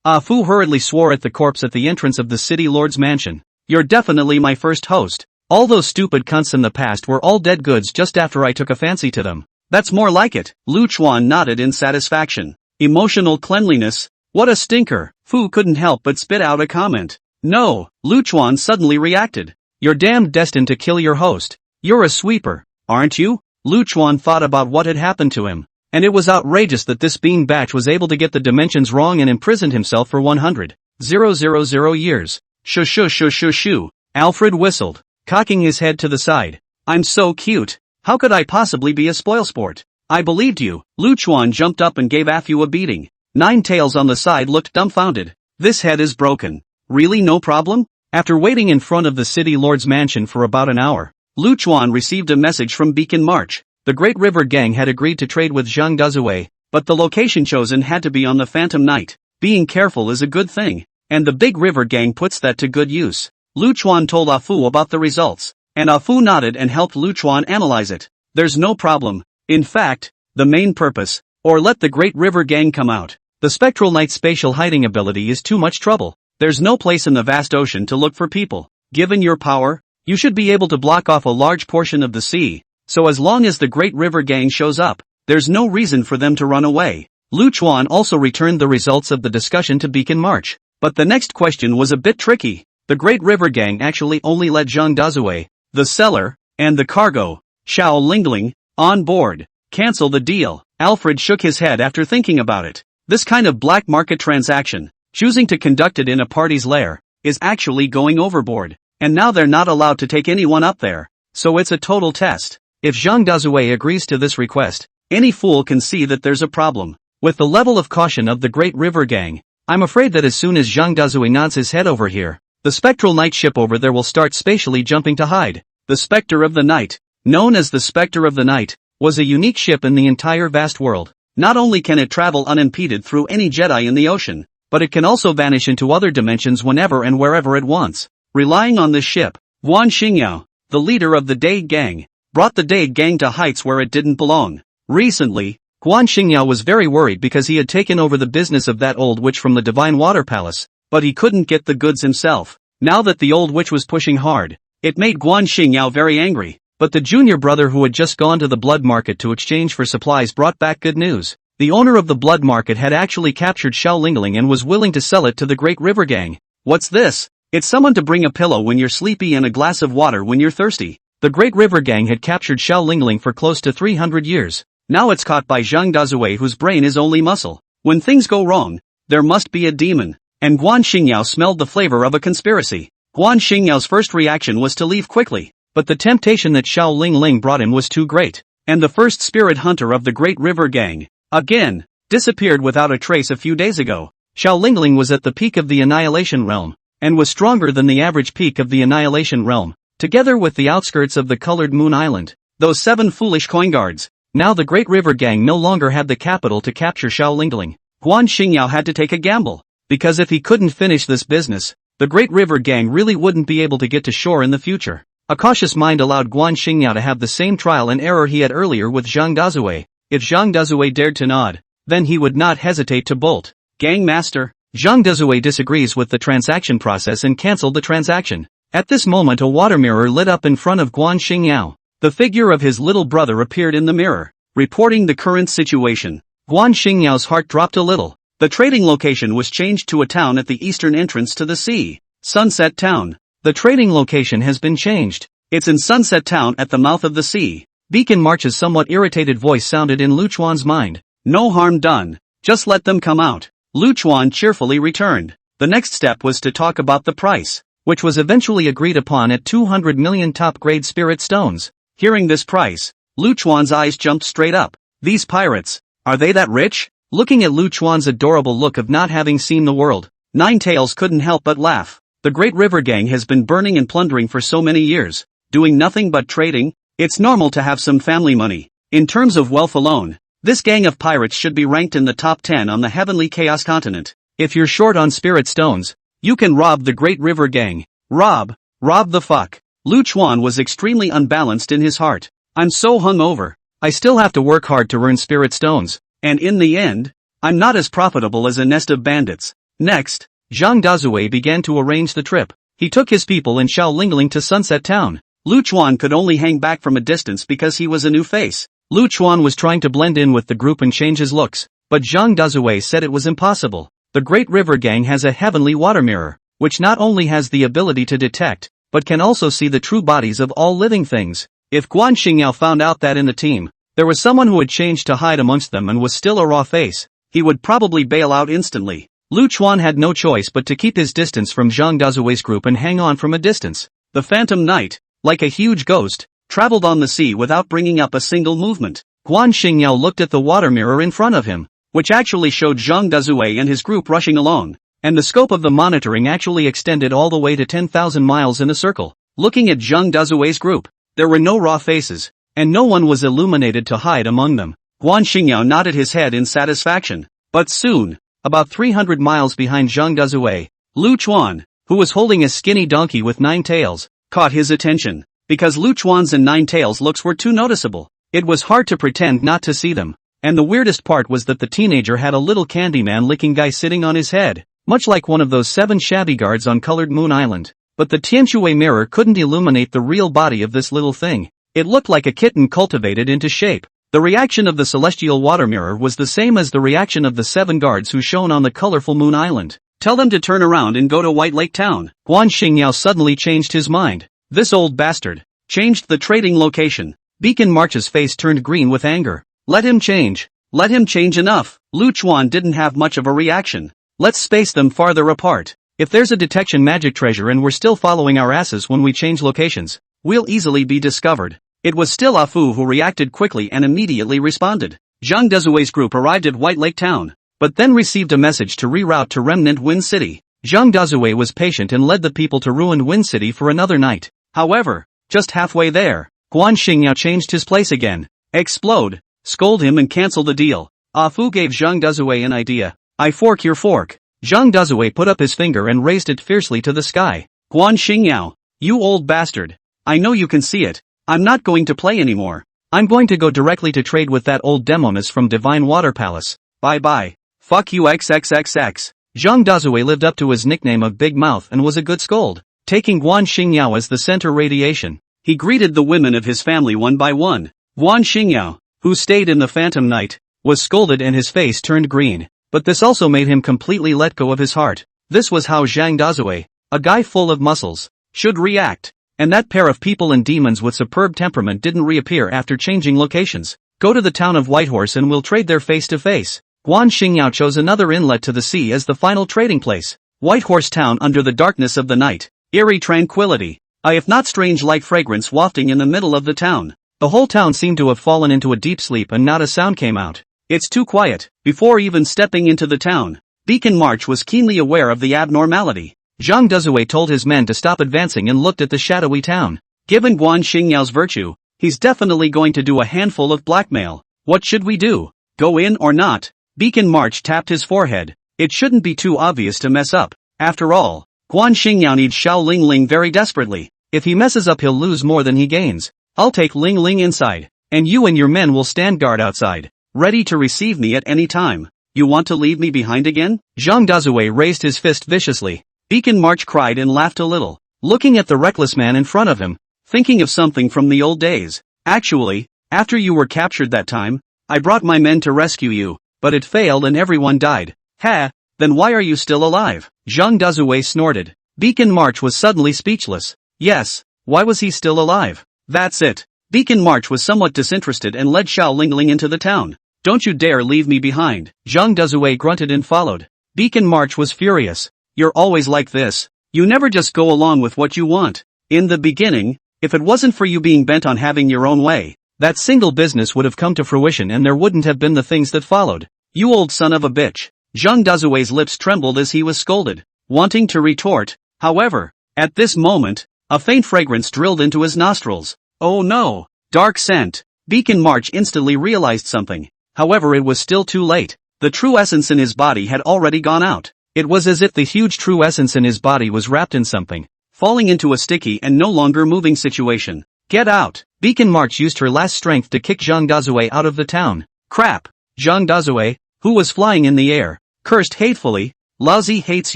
Ah Fu hurriedly swore at the corpse at the entrance of the city lord's mansion. You're definitely my first host. All those stupid cunts in the past were all dead goods just after I took a fancy to them. That's more like it. Lu Chuan nodded in satisfaction. Emotional cleanliness. What a stinker. Fu couldn't help but spit out a comment. No, Lu Chuan suddenly reacted. You're damned destined to kill your host. You're a sweeper, aren't you? Lu Chuan thought about what had happened to him, and it was outrageous that this bean batch was able to get the dimensions wrong and imprisoned himself for 100,000 years. Shoo. Alfred whistled, cocking his head to the side. I'm so cute. How could I possibly be a spoilsport? I believed you. Lu Chuan jumped up and gave Afu a beating. Nine Tails on the side looked dumbfounded. This head is broken. Really no problem? After waiting in front of the city lord's mansion for about an hour, Lu Chuan received a message from Beacon March. The Great River Gang had agreed to trade with Zhang Dazue, but the location chosen had to be on the Phantom Night. Being careful is a good thing, and the Big River Gang puts that to good use. Lu Chuan told Afu about the results, and Afu nodded and helped Lu Chuan analyze it. There's no problem. In fact, the main purpose, or let the Great River Gang come out. The Spectral Knight's spatial hiding ability is too much trouble. There's no place in the vast ocean to look for people. Given your power, you should be able to block off a large portion of the sea, so as long as the Great River Gang shows up, there's no reason for them to run away. Lu Chuan also returned the results of the discussion to Beacon March. But the next question was a bit tricky. The Great River Gang actually only let Zhang Dazue, the seller, and the cargo, Xiao Lingling, on board. Cancel the deal. Alfred shook his head after thinking about it. This kind of black market transaction, choosing to conduct it in a party's lair, is actually going overboard. And now they're not allowed to take anyone up there. So it's a total test. If Zhang Dazue agrees to this request, any fool can see that there's a problem. With the level of caution of the Great River Gang, I'm afraid that as soon as Zhang Dazue nods his head over here, the spectral night ship over there will start spatially jumping to hide. The Spectre of the Night, known as the Spectre of the Night, was a unique ship in the entire vast world. Not only can it travel unimpeded through any Jedi in the ocean, but it can also vanish into other dimensions whenever and wherever it wants. Relying on this ship, Guan Xingyao, the leader of the Dade Gang, brought the Dade Gang to heights where it didn't belong. Recently, Guan Xingyao was very worried because he had taken over the business of that old witch from the Divine Water Palace, but he couldn't get the goods himself. Now that the old witch was pushing hard, it made Guan Xingyao very angry. But the junior brother who had just gone to the blood market to exchange for supplies brought back good news. The owner of the blood market had actually captured Xiao Lingling and was willing to sell it to the Great River Gang. What's this? It's someone to bring a pillow when you're sleepy and a glass of water when you're thirsty. The Great River Gang had captured Xiao Lingling for close to 300 years. Now it's caught by Zhang Dazue, whose brain is only muscle. When things go wrong, there must be a demon. And Guan Xingyao smelled the flavor of a conspiracy. Guan Xingyao's first reaction was to leave quickly. But the temptation that Xiao Lingling brought him was too great. And the first spirit hunter of the Great River Gang, again, disappeared without a trace a few days ago. Xiao Lingling was at the peak of the Annihilation Realm, and was stronger than the average peak of the Annihilation Realm, together with the outskirts of the Colored Moon Island. Those 7 foolish coin guards. Now the Great River Gang no longer had the capital to capture Xiao Lingling. Guan Xingyao had to take a gamble, because if he couldn't finish this business, the Great River Gang really wouldn't be able to get to shore in the future. A cautious mind allowed Guan Xingyao to have the same trial and error he had earlier with Zhang Dazue. If Zhang Dazue dared to nod, then he would not hesitate to bolt. Gang Master, Zhang Dazue disagrees with the transaction process and cancelled the transaction. At this moment a water mirror lit up in front of Guan Xingyao. The figure of his little brother appeared in the mirror, reporting the current situation. Guan Xingyao's heart dropped a little. The trading location was changed to a town at the eastern entrance to the sea. Sunset Town. The trading location has been changed. It's in Sunset Town at the mouth of the sea. Beacon March's somewhat irritated voice sounded in Lu Chuan's mind. No harm done. Just let them come out. Lu Chuan cheerfully returned. The next step was to talk about the price, which was eventually agreed upon at 200 million top-grade spirit stones. Hearing this price, Lu Chuan's eyes jumped straight up. These pirates, are they that rich? Looking at Lu Chuan's adorable look of not having seen the world, Nine Tails couldn't help but laugh. The Great River Gang has been burning and plundering for so many years, doing nothing but trading. It's normal to have some family money. In terms of wealth alone, this gang of pirates should be ranked in the top 10 on the Heavenly Chaos continent. If you're short on spirit stones, you can rob the Great River Gang. Rob the fuck. Lu Chuan was extremely unbalanced in his heart. I'm so hungover. I still have to work hard to earn spirit stones. And in the end, I'm not as profitable as a nest of bandits. Next, Zhang Dazue began to arrange the trip. He took his people and Xiao Lingling to Sunset Town. Lu Chuan could only hang back from a distance because he was a new face. Lu Chuan was trying to blend in with the group and change his looks, but Zhang Dazue said it was impossible. The Great River Gang has a heavenly water mirror, which not only has the ability to detect, but can also see the true bodies of all living things. If Guan Xingyao found out that in the team, there was someone who had changed to hide amongst them and was still a raw face, he would probably bail out instantly. Lu Chuan had no choice but to keep his distance from Zhang Dazue's group and hang on from a distance. The Phantom Knight, like a huge ghost, traveled on the sea without bringing up a single movement. Guan Xingyao looked at the water mirror in front of him, which actually showed Zhang Dazue and his group rushing along, and the scope of the monitoring actually extended all the way to 10,000 miles in a circle. Looking at Zhang Dazue's group, there were no raw faces, and no one was illuminated to hide among them. Guan Xingyao nodded his head in satisfaction. But soon, about 300 miles behind Zhang Dazue, Lu Chuan, who was holding a skinny donkey with 9 tails, caught his attention. Because Lu Chuan's and 9 tails looks were too noticeable, it was hard to pretend not to see them. And the weirdest part was that the teenager had a little Candyman licking guy sitting on his head, much like one of those 7 shabby guards on Colored Moon Island. But the Tianshui mirror couldn't illuminate the real body of this little thing. It looked like a kitten cultivated into shape. The reaction of the celestial water mirror was the same as the reaction of the 7 guards who shone on the colorful Moon Island. Tell them to turn around and go to White Lake Town. Guan Xingyao suddenly changed his mind. This old bastard changed the trading location. Beacon March's face turned green with anger. Let him change. Let him change enough. Lu Chuan didn't have much of a reaction. Let's space them farther apart. If there's a detection magic treasure and we're still following our asses when we change locations, we'll easily be discovered. It was still Ah Fu who reacted quickly and immediately responded. Zhang Dezue's group arrived at White Lake Town, but then received a message to reroute to Remnant Wind City. Zhang Dezue was patient and led the people to Ruined Wind City for another night. However, just halfway there, Guan Xingyao changed his place again. Explode, scold him and cancel the deal. Ah Fu gave Zhang Dezue an idea. I fork your fork. Zhang Dezue put up his finger and raised it fiercely to the sky. Guan Xingyao, you old bastard. I know you can see it. I'm not going to play anymore. I'm going to go directly to trade with that old demoness from Divine Water Palace. Bye-bye. Fuck you XXXX. Zhang Dezue lived up to his nickname of Big Mouth and was a good scold. Taking Guan Xingyao as the center radiation, he greeted the women of his family one by one. Guan Xingyao, who stayed in the Phantom Night, was scolded and his face turned green, but this also made him completely let go of his heart. This was how Zhang Dezue, a guy full of muscles, should react. And that pair of people and demons with superb temperament didn't reappear after changing locations. Go to the town of Whitehorse and we'll trade there face to face. Guan Xingyao chose another inlet to the sea as the final trading place. Whitehorse Town under the darkness of the night. Eerie tranquility. If not strange light fragrance wafting in the middle of the town. The whole town seemed to have fallen into a deep sleep and not a sound came out. It's too quiet. Before even stepping into the town, Beacon March was keenly aware of the abnormality. Zhang Dezue told his men to stop advancing and looked at the shadowy town. Given Guan Xingyao's virtue, he's definitely going to do a handful of blackmail. What should we do? Go in or not? Beacon March tapped his forehead. It shouldn't be too obvious to mess up. After all, Guan Xingyao needs Xiao Ling Ling very desperately. If he messes up he'll lose more than he gains. I'll take Ling Ling inside, and you and your men will stand guard outside, ready to receive me at any time. You want to leave me behind again? Zhang Dezue raised his fist viciously. Beacon March cried and laughed a little, looking at the reckless man in front of him, thinking of something from the old days. Actually, after you were captured that time, I brought my men to rescue you, but it failed and everyone died. Ha, then why are you still alive? Zhang Dezue snorted. Beacon March was suddenly speechless. Yes, why was he still alive? That's it. Beacon March was somewhat disinterested and led Xiao Lingling into the town. Don't you dare leave me behind. Zhang Dezue grunted and followed. Beacon March was furious. You're always like this. You never just go along with what you want. In the beginning, if it wasn't for you being bent on having your own way, that single business would have come to fruition and there wouldn't have been the things that followed. You old son of a bitch. Zhang Dezue's lips trembled as he was scolded, wanting to retort. However, at this moment, a faint fragrance drilled into his nostrils. Oh no! Dark scent. Beacon March instantly realized something. However, it was still too late. The true essence in his body had already gone out. It was as if the huge true essence in his body was wrapped in something, falling into a sticky and no longer moving situation. Get out! Beacon March used her last strength to kick Zhang Dezue out of the town. Crap! Zhang Dezue, who was flying in the air, cursed hatefully. Lousy hates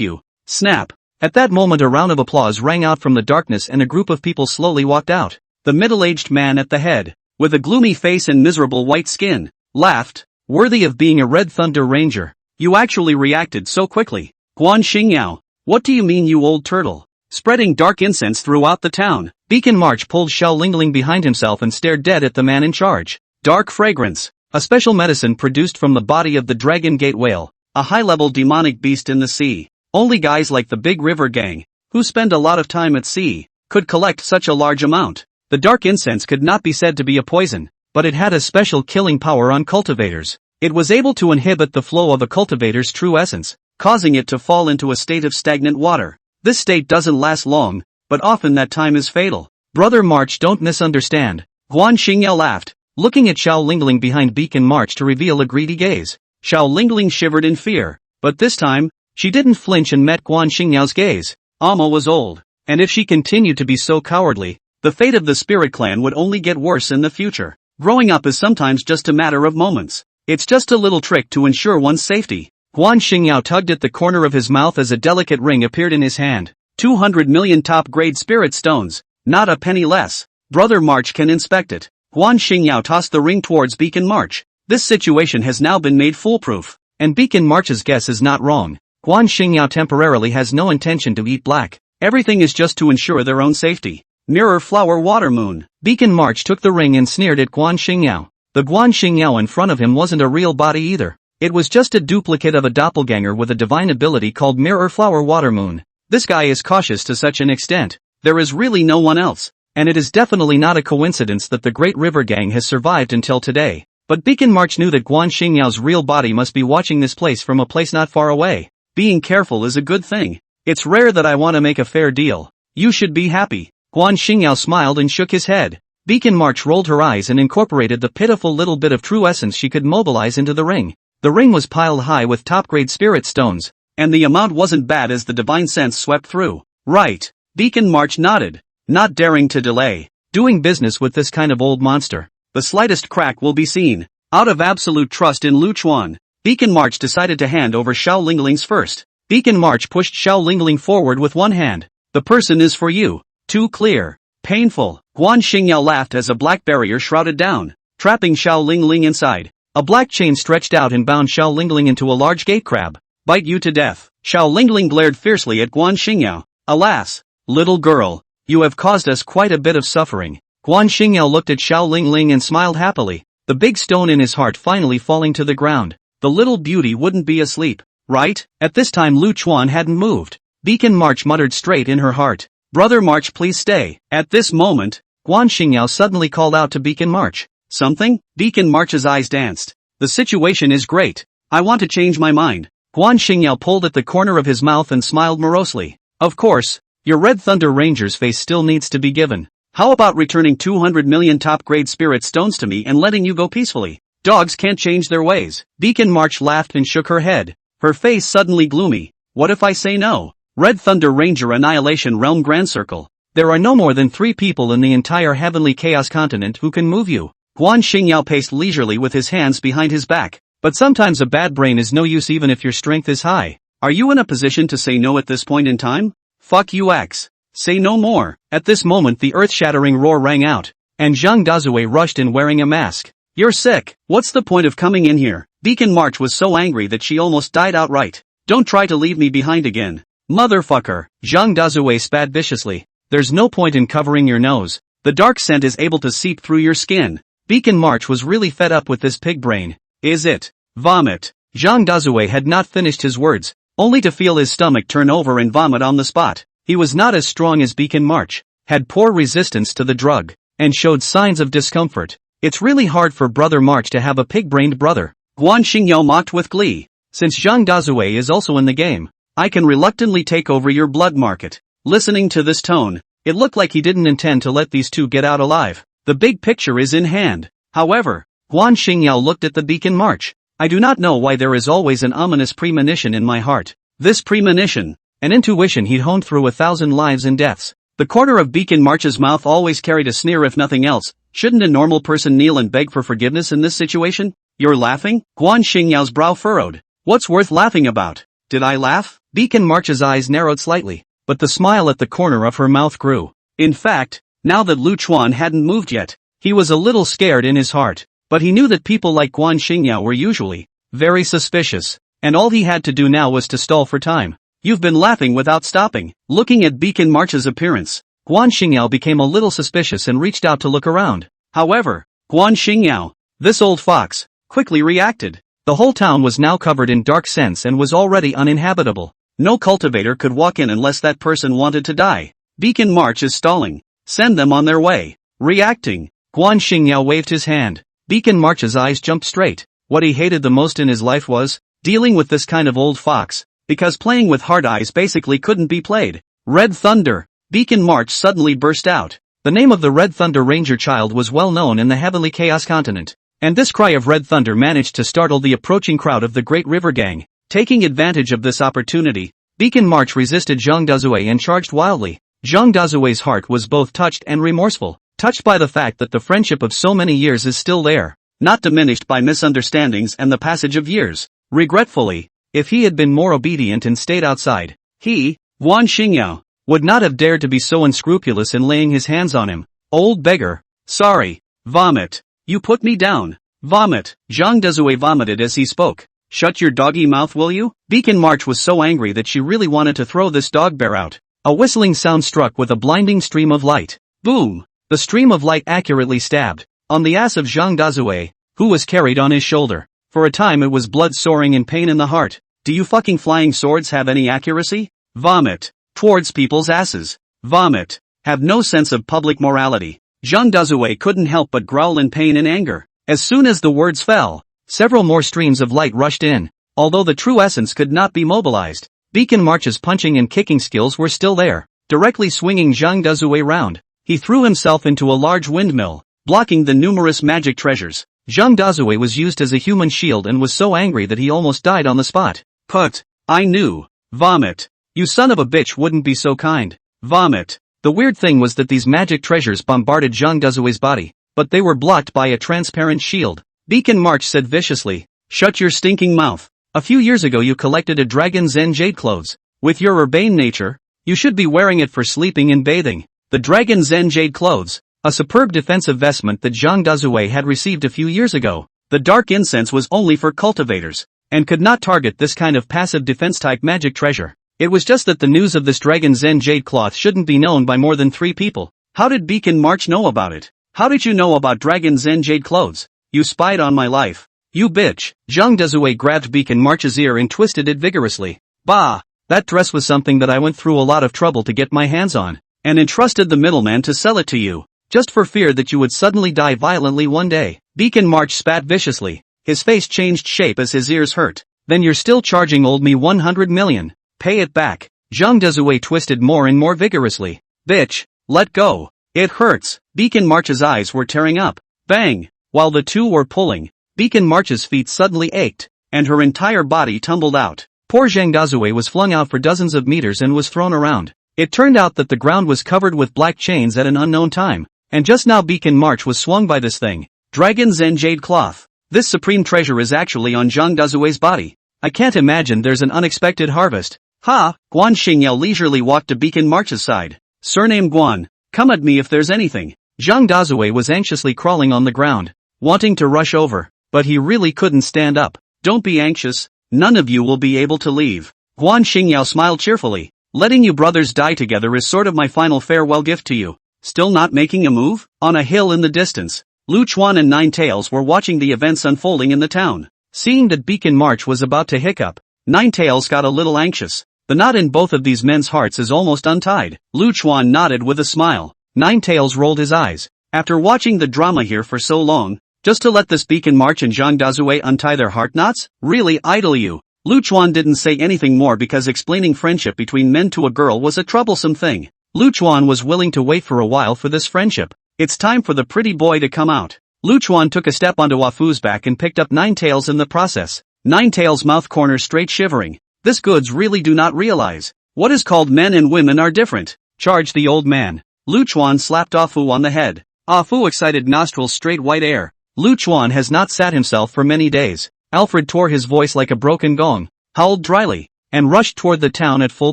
you. Snap! At that moment a round of applause rang out from the darkness and a group of people slowly walked out. The middle-aged man at the head, with a gloomy face and miserable white skin, laughed, worthy of being a Red Thunder Ranger. You actually reacted so quickly. Guan Xingyao, what do you mean you old turtle? Spreading dark incense throughout the town. Beacon March pulled Xiao Lingling behind himself and stared dead at the man in charge. Dark fragrance. A special medicine produced from the body of the Dragon Gate whale. A high-level demonic beast in the sea. Only guys like the Big River Gang, who spend a lot of time at sea, could collect such a large amount. The dark incense could not be said to be a poison, but it had a special killing power on cultivators. It was able to inhibit the flow of a cultivator's true essence, causing it to fall into a state of stagnant water. This state doesn't last long, but often that time is fatal. Brother March, don't misunderstand. Guan Xingyao laughed, looking at Xiao Lingling behind Beacon March to reveal a greedy gaze. Xiao Lingling shivered in fear, but this time, she didn't flinch and met Guan Xingyao's gaze. Alma was old, and if she continued to be so cowardly, the fate of the Spirit Clan would only get worse in the future. Growing up is sometimes just a matter of moments. It's just a little trick to ensure one's safety. Guan Xingyao tugged at the corner of his mouth as a delicate ring appeared in his hand. 200 million top-grade spirit stones, not a penny less. Brother March can inspect it. Guan Xingyao tossed the ring towards Beacon March. This situation has now been made foolproof. And Beacon March's guess is not wrong. Guan Xingyao temporarily has no intention to eat black. Everything is just to ensure their own safety. Mirror Flower Water Moon. Beacon March took the ring and sneered at Guan Xingyao. The Guan Xingyao in front of him wasn't a real body either. It was just a duplicate of a doppelganger with a divine ability called Mirror Flower Water Moon. This guy is cautious to such an extent. There is really no one else. And it is definitely not a coincidence that the Great River Gang has survived until today. But Beacon March knew that Guan Xingyao's real body must be watching this place from a place not far away. Being careful is a good thing. It's rare that I want to make a fair deal. You should be happy. Guan Xingyao smiled and shook his head. Beacon March rolled her eyes and incorporated the pitiful little bit of true essence she could mobilize into the ring. The ring was piled high with top-grade spirit stones. And the amount wasn't bad as the divine sense swept through. Right. Beacon March nodded, not daring to delay doing business with this kind of old monster. The slightest crack will be seen. Out of absolute trust in Lu Chuan, Beacon March decided to hand over Xiao Lingling's first. Beacon March pushed Xiao Lingling forward with one hand. The person is for you. Too clear. Painful. Guan Xingyao laughed as a black barrier shrouded down, trapping Xiao Lingling inside. A black chain stretched out and bound Xiao Lingling into a large gate crab. Bite you to death. Xiao Lingling glared fiercely at Guan Xingyao. Alas, little girl, you have caused us quite a bit of suffering. Guan Xingyao looked at Xiao Lingling and smiled happily, the big stone in his heart finally falling to the ground. The little beauty wouldn't be asleep, right? At this time Lu Chuan hadn't moved. Beacon March muttered straight in her heart. Brother March, please stay. At this moment, Guan Xingyao suddenly called out to Beacon March. Something? Beacon March's eyes danced. The situation is great. I want to change my mind. Guan Xingyao pulled at the corner of his mouth and smiled morosely. Of course, your Red Thunder Ranger's face still needs to be given. How about returning 200 million top-grade spirit stones to me and letting you go peacefully? Dogs can't change their ways. Beacon March laughed and shook her head, her face suddenly gloomy. What if I say no? Red Thunder Ranger Annihilation Realm Grand Circle. There are no more than 3 people in the entire Heavenly Chaos Continent who can move you. Guan Xingyao paced leisurely with his hands behind his back. But sometimes a bad brain is no use even if your strength is high. Are you in a position to say no at this point in time? Fuck you X. Say no more. At this moment the earth-shattering roar rang out, and Zhang Dazue rushed in wearing a mask. You're sick. What's the point of coming in here? Beacon March was so angry that she almost died outright. Don't try to leave me behind again. Motherfucker. Zhang Dazue spat viciously. There's no point in covering your nose. The dark scent is able to seep through your skin. Beacon March was really fed up with this pig brain. Is it? Vomit. Zhang Dazue had not finished his words, only to feel his stomach turn over and vomit on the spot. He was not as strong as Beacon March, had poor resistance to the drug, and showed signs of discomfort. It's really hard for Brother March to have a pig-brained brother. Guan Xingyao mocked with glee. Since Zhang Dazue is also in the game, I can reluctantly take over your blood market. Listening to this tone, it looked like he didn't intend to let these two get out alive. The big picture is in hand. However, Guan Xingyao looked at the Beacon March. I do not know why there is always an ominous premonition in my heart. This premonition, an intuition he'd honed through 1,000 lives and deaths. The corner of Beacon March's mouth always carried a sneer if nothing else. Shouldn't a normal person kneel and beg for forgiveness in this situation? You're laughing? Guan Xingyao's brow furrowed. What's worth laughing about? Did I laugh? Beacon March's eyes narrowed slightly, but the smile at the corner of her mouth grew. In fact, now that Lu Chuan hadn't moved yet, he was a little scared in his heart. But he knew that people like Guan Xingyao were usually very suspicious, and all he had to do now was to stall for time. You've been laughing without stopping. Looking at Beacon March's appearance, Guan Xingyao became a little suspicious and reached out to look around. However, Guan Xingyao, this old fox, quickly reacted. The whole town was now covered in dark scents and was already uninhabitable. No cultivator could walk in unless that person wanted to die. Beacon March is stalling. Send them on their way. Reacting. Guan Xingyao waved his hand. Beacon March's eyes jumped straight. What he hated the most in his life was dealing with this kind of old fox, because playing with hard eyes basically couldn't be played. Red Thunder. Beacon March suddenly burst out. The name of the Red Thunder Ranger child was well known in the Heavenly Chaos Continent, and this cry of Red Thunder managed to startle the approaching crowd of the Great River Gang. Taking advantage of this opportunity, Beacon March resisted Zhang Dazue and charged wildly. Zhang Dazue's heart was both touched and remorseful, touched by the fact that the friendship of so many years is still there, not diminished by misunderstandings and the passage of years. Regretfully, if he had been more obedient and stayed outside, he, Guan Xingyao, would not have dared to be so unscrupulous in laying his hands on him. Old beggar. Sorry. Vomit. You put me down. Vomit. Zhang Dezue vomited as he spoke. Shut your doggy mouth, will you? Beacon March was so angry that she really wanted to throw this dog bear out. A whistling sound struck with a blinding stream of light. Boom! The stream of light accurately stabbed on the ass of Zhang Dezue, who was carried on his shoulder. For a time it was blood soaring and pain in the heart. Do you fucking flying swords have any accuracy? Vomit. Towards people's asses. Vomit. Have no sense of public morality. Zhang Dezue couldn't help but growl in pain and anger. As soon as the words fell, several more streams of light rushed in. Although the true essence could not be mobilized, Beacon March's punching and kicking skills were still there, directly swinging Zhang Dezue round. He threw himself into a large windmill, blocking the numerous magic treasures. Zhang Dezue was used as a human shield and was so angry that he almost died on the spot. Put. I knew. Vomit. You son of a bitch wouldn't be so kind. Vomit. The weird thing was that these magic treasures bombarded Zhang Dezue's body, but they were blocked by a transparent shield. Beacon March said viciously, shut your stinking mouth. A few years ago you collected a dragon Zen jade clothes. With your urbane nature, you should be wearing it for sleeping and bathing. The dragon Zen jade clothes, a superb defensive vestment that Zhang Dezue had received a few years ago. The dark incense was only for cultivators, and could not target this kind of passive defense-type magic treasure. It was just that the news of this dragon Zen jade cloth shouldn't be known by more than 3 people. How did Beacon March know about it? How did you know about dragon Zen jade clothes? You spied on my life. You bitch. Zhang Dezue grabbed Beacon March's ear and twisted it vigorously. Bah! That dress was something that I went through a lot of trouble to get my hands on, and entrusted the middleman to sell it to you, just for fear that you would suddenly die violently one day. Beacon March spat viciously. His face changed shape as his ears hurt. Then you're still charging old me 100 million. Pay it back. Zhang Dezue twisted more and more vigorously. Bitch, let go. It hurts. Beacon March's eyes were tearing up. Bang! While the two were pulling, Beacon March's feet suddenly ached, and her entire body tumbled out. Poor Zhang Dezue was flung out for dozens of meters and was thrown around. It turned out that the ground was covered with black chains at an unknown time, and just now Beacon March was swung by this thing. Dragon Zen jade cloth. This supreme treasure is actually on Zhang Dezue's body. I can't imagine there's an unexpected harvest. Ha! Guan Xingyao leisurely walked to Beacon March's side. Surname Guan, come at me if there's anything. Zhang Dezue was anxiously crawling on the ground, wanting to rush over, but he really couldn't stand up. Don't be anxious, none of you will be able to leave. Guan Xingyao smiled cheerfully. Letting you brothers die together is sort of my final farewell gift to you. Still not making a move? On a hill in the distance, Lu Chuan and Nine Tails were watching the events unfolding in the town. Seeing that Beacon March was about to hiccup, Nine Tails got a little anxious. The knot in both of these men's hearts is almost untied. Lu Chuan nodded with a smile. Nine Tails rolled his eyes. After watching the drama here for so long, just to let this Beacon March and Zhang Dezue untie their heart knots? Really idle you. Lu Chuan didn't say anything more because explaining friendship between men to a girl was a troublesome thing. Lu Chuan was willing to wait for a while for this friendship. It's time for the pretty boy to come out. Lu Chuan took a step onto Wafu's back and picked up Nine Tails in the process. Nine Tails' mouth corners straight shivering. This goods really do not realize. What is called men and women are different, charged the old man. Lu Chuan slapped Afu on the head. Afu excited nostrils straight white air. Lu Chuan has not sat himself for many days. Alfred tore his voice like a broken gong, howled dryly, and rushed toward the town at full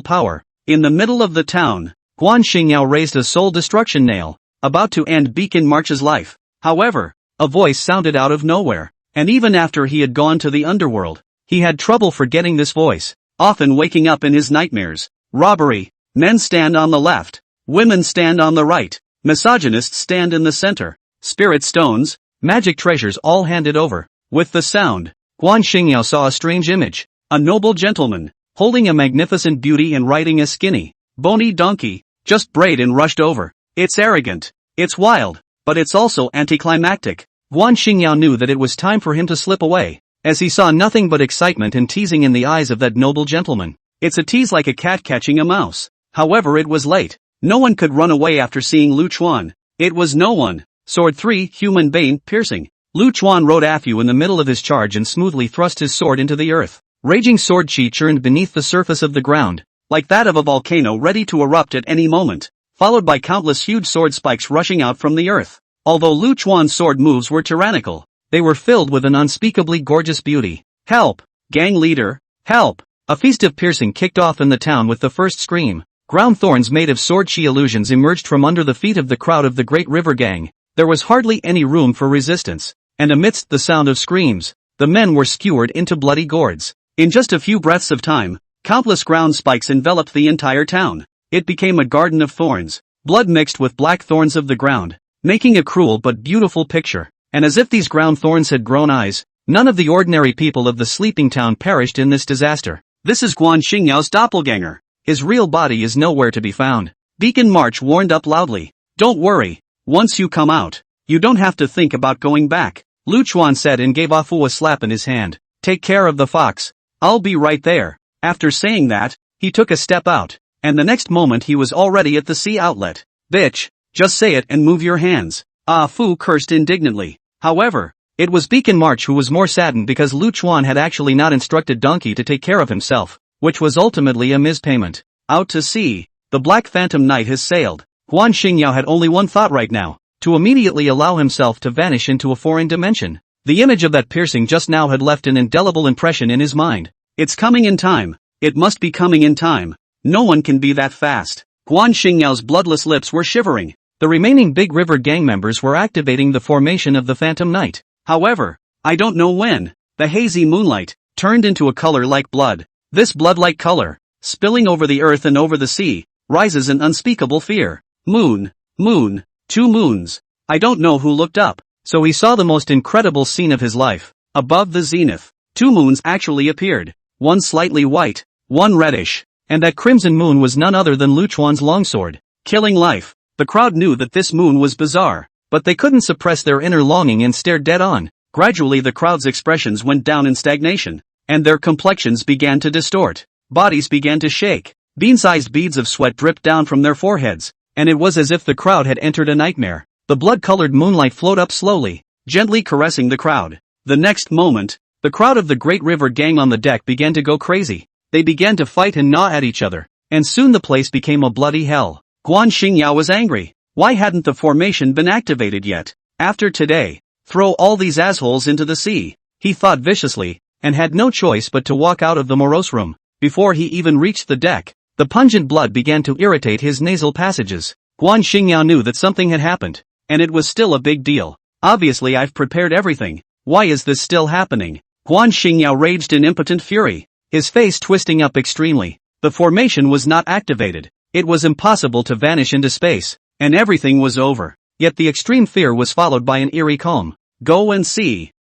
power. In the middle of the town, Guan Xingyao raised a soul destruction nail, about to end Beacon March's life. However, a voice sounded out of nowhere, and even after he had gone to the underworld, he had trouble forgetting this voice, often waking up in his nightmares. Robbery. Men stand on the left. Women stand on the right. Misogynists stand in the center. Spirit stones, magic treasures all handed over. With the sound, Guan Xingyao saw a strange image. A noble gentleman, holding a magnificent beauty and riding a skinny, bony donkey, just brayed and rushed over. It's arrogant. It's wild, but it's also anticlimactic. Guan Xingyao knew that it was time for him to slip away, as he saw nothing but excitement and teasing in the eyes of that noble gentleman. It's a tease like a cat catching a mouse. However, it was late. No one could run away after seeing Lu Chuan. It was no one. Sword 3, Human Bane, Piercing. Lu Chuan rode Afu in the middle of his charge and smoothly thrust his sword into the earth. Raging sword chi churned beneath the surface of the ground, like that of a volcano ready to erupt at any moment, followed by countless huge sword spikes rushing out from the earth. Although Lu Chuan's sword moves were tyrannical, they were filled with an unspeakably gorgeous beauty. Help! Gang leader, help! A feast of piercing kicked off in the town with the first scream. Ground thorns made of sword chi illusions emerged from under the feet of the crowd of the Great River Gang. There was hardly any room for resistance, and amidst the sound of screams, the men were skewered into bloody gourds. In just a few breaths of time, countless ground spikes enveloped the entire town. It became a garden of thorns, blood mixed with black thorns of the ground, making a cruel but beautiful picture. And as if these ground thorns had grown eyes, none of the ordinary people of the sleeping town perished in this disaster. This is Guan Xingyao's doppelganger. His real body is nowhere to be found. Beacon March warned up loudly. Don't worry, once you come out, you don't have to think about going back. Lu Chuan said and gave Ah Fu a slap in his hand. Take care of the fox. I'll be right there. After saying that, he took a step out, and the next moment he was already at the sea outlet. Bitch, just say it and move your hands. Ah Fu cursed indignantly. However, it was Beacon March who was more saddened because Lu Chuan had actually not instructed Donkey to take care of himself, which was ultimately a mispayment. Out to sea, the Black Phantom Knight has sailed. Guan Xingyao had only one thought right now, to immediately allow himself to vanish into a foreign dimension. The image of that piercing just now had left an indelible impression in his mind. It's coming in time. It must be coming in time. No one can be that fast. Guan Xingyao's bloodless lips were shivering. The remaining Big River gang members were activating the formation of the Phantom Knight. However, I don't know when, the hazy moonlight turned into a color like blood. This blood-like color, spilling over the earth and over the sea, rises an unspeakable fear. Moon, moon, 2 moons. I don't know who looked up. So he saw the most incredible scene of his life. Above the zenith, 2 moons actually appeared. One slightly white, one reddish. And that crimson moon was none other than Lu Chuan's longsword. Killing life. The crowd knew that this moon was bizarre, but they couldn't suppress their inner longing and stared dead on. Gradually the crowd's expressions went down in stagnation, and their complexions began to distort. Bodies began to shake. Bean-sized beads of sweat dripped down from their foreheads, and it was as if the crowd had entered a nightmare. The blood-colored moonlight flowed up slowly, gently caressing the crowd. The next moment, the crowd of the Great River gang on the deck began to go crazy. They began to fight and gnaw at each other, and soon the place became a bloody hell. Guan Xingyao was angry. Why hadn't the formation been activated yet? After today, throw all these assholes into the sea, he thought viciously, and had no choice but to walk out of the morose room. Before he even reached the deck, the pungent blood began to irritate his nasal passages. Guan Xingyao knew that something had happened, and it was still a big deal. Obviously I've prepared everything. Why is this still happening? Guan Xingyao raged in impotent fury, his face twisting up extremely. The formation was not activated. It was impossible to vanish into space, and everything was over. Yet the extreme fear was followed by an eerie calm. Go and see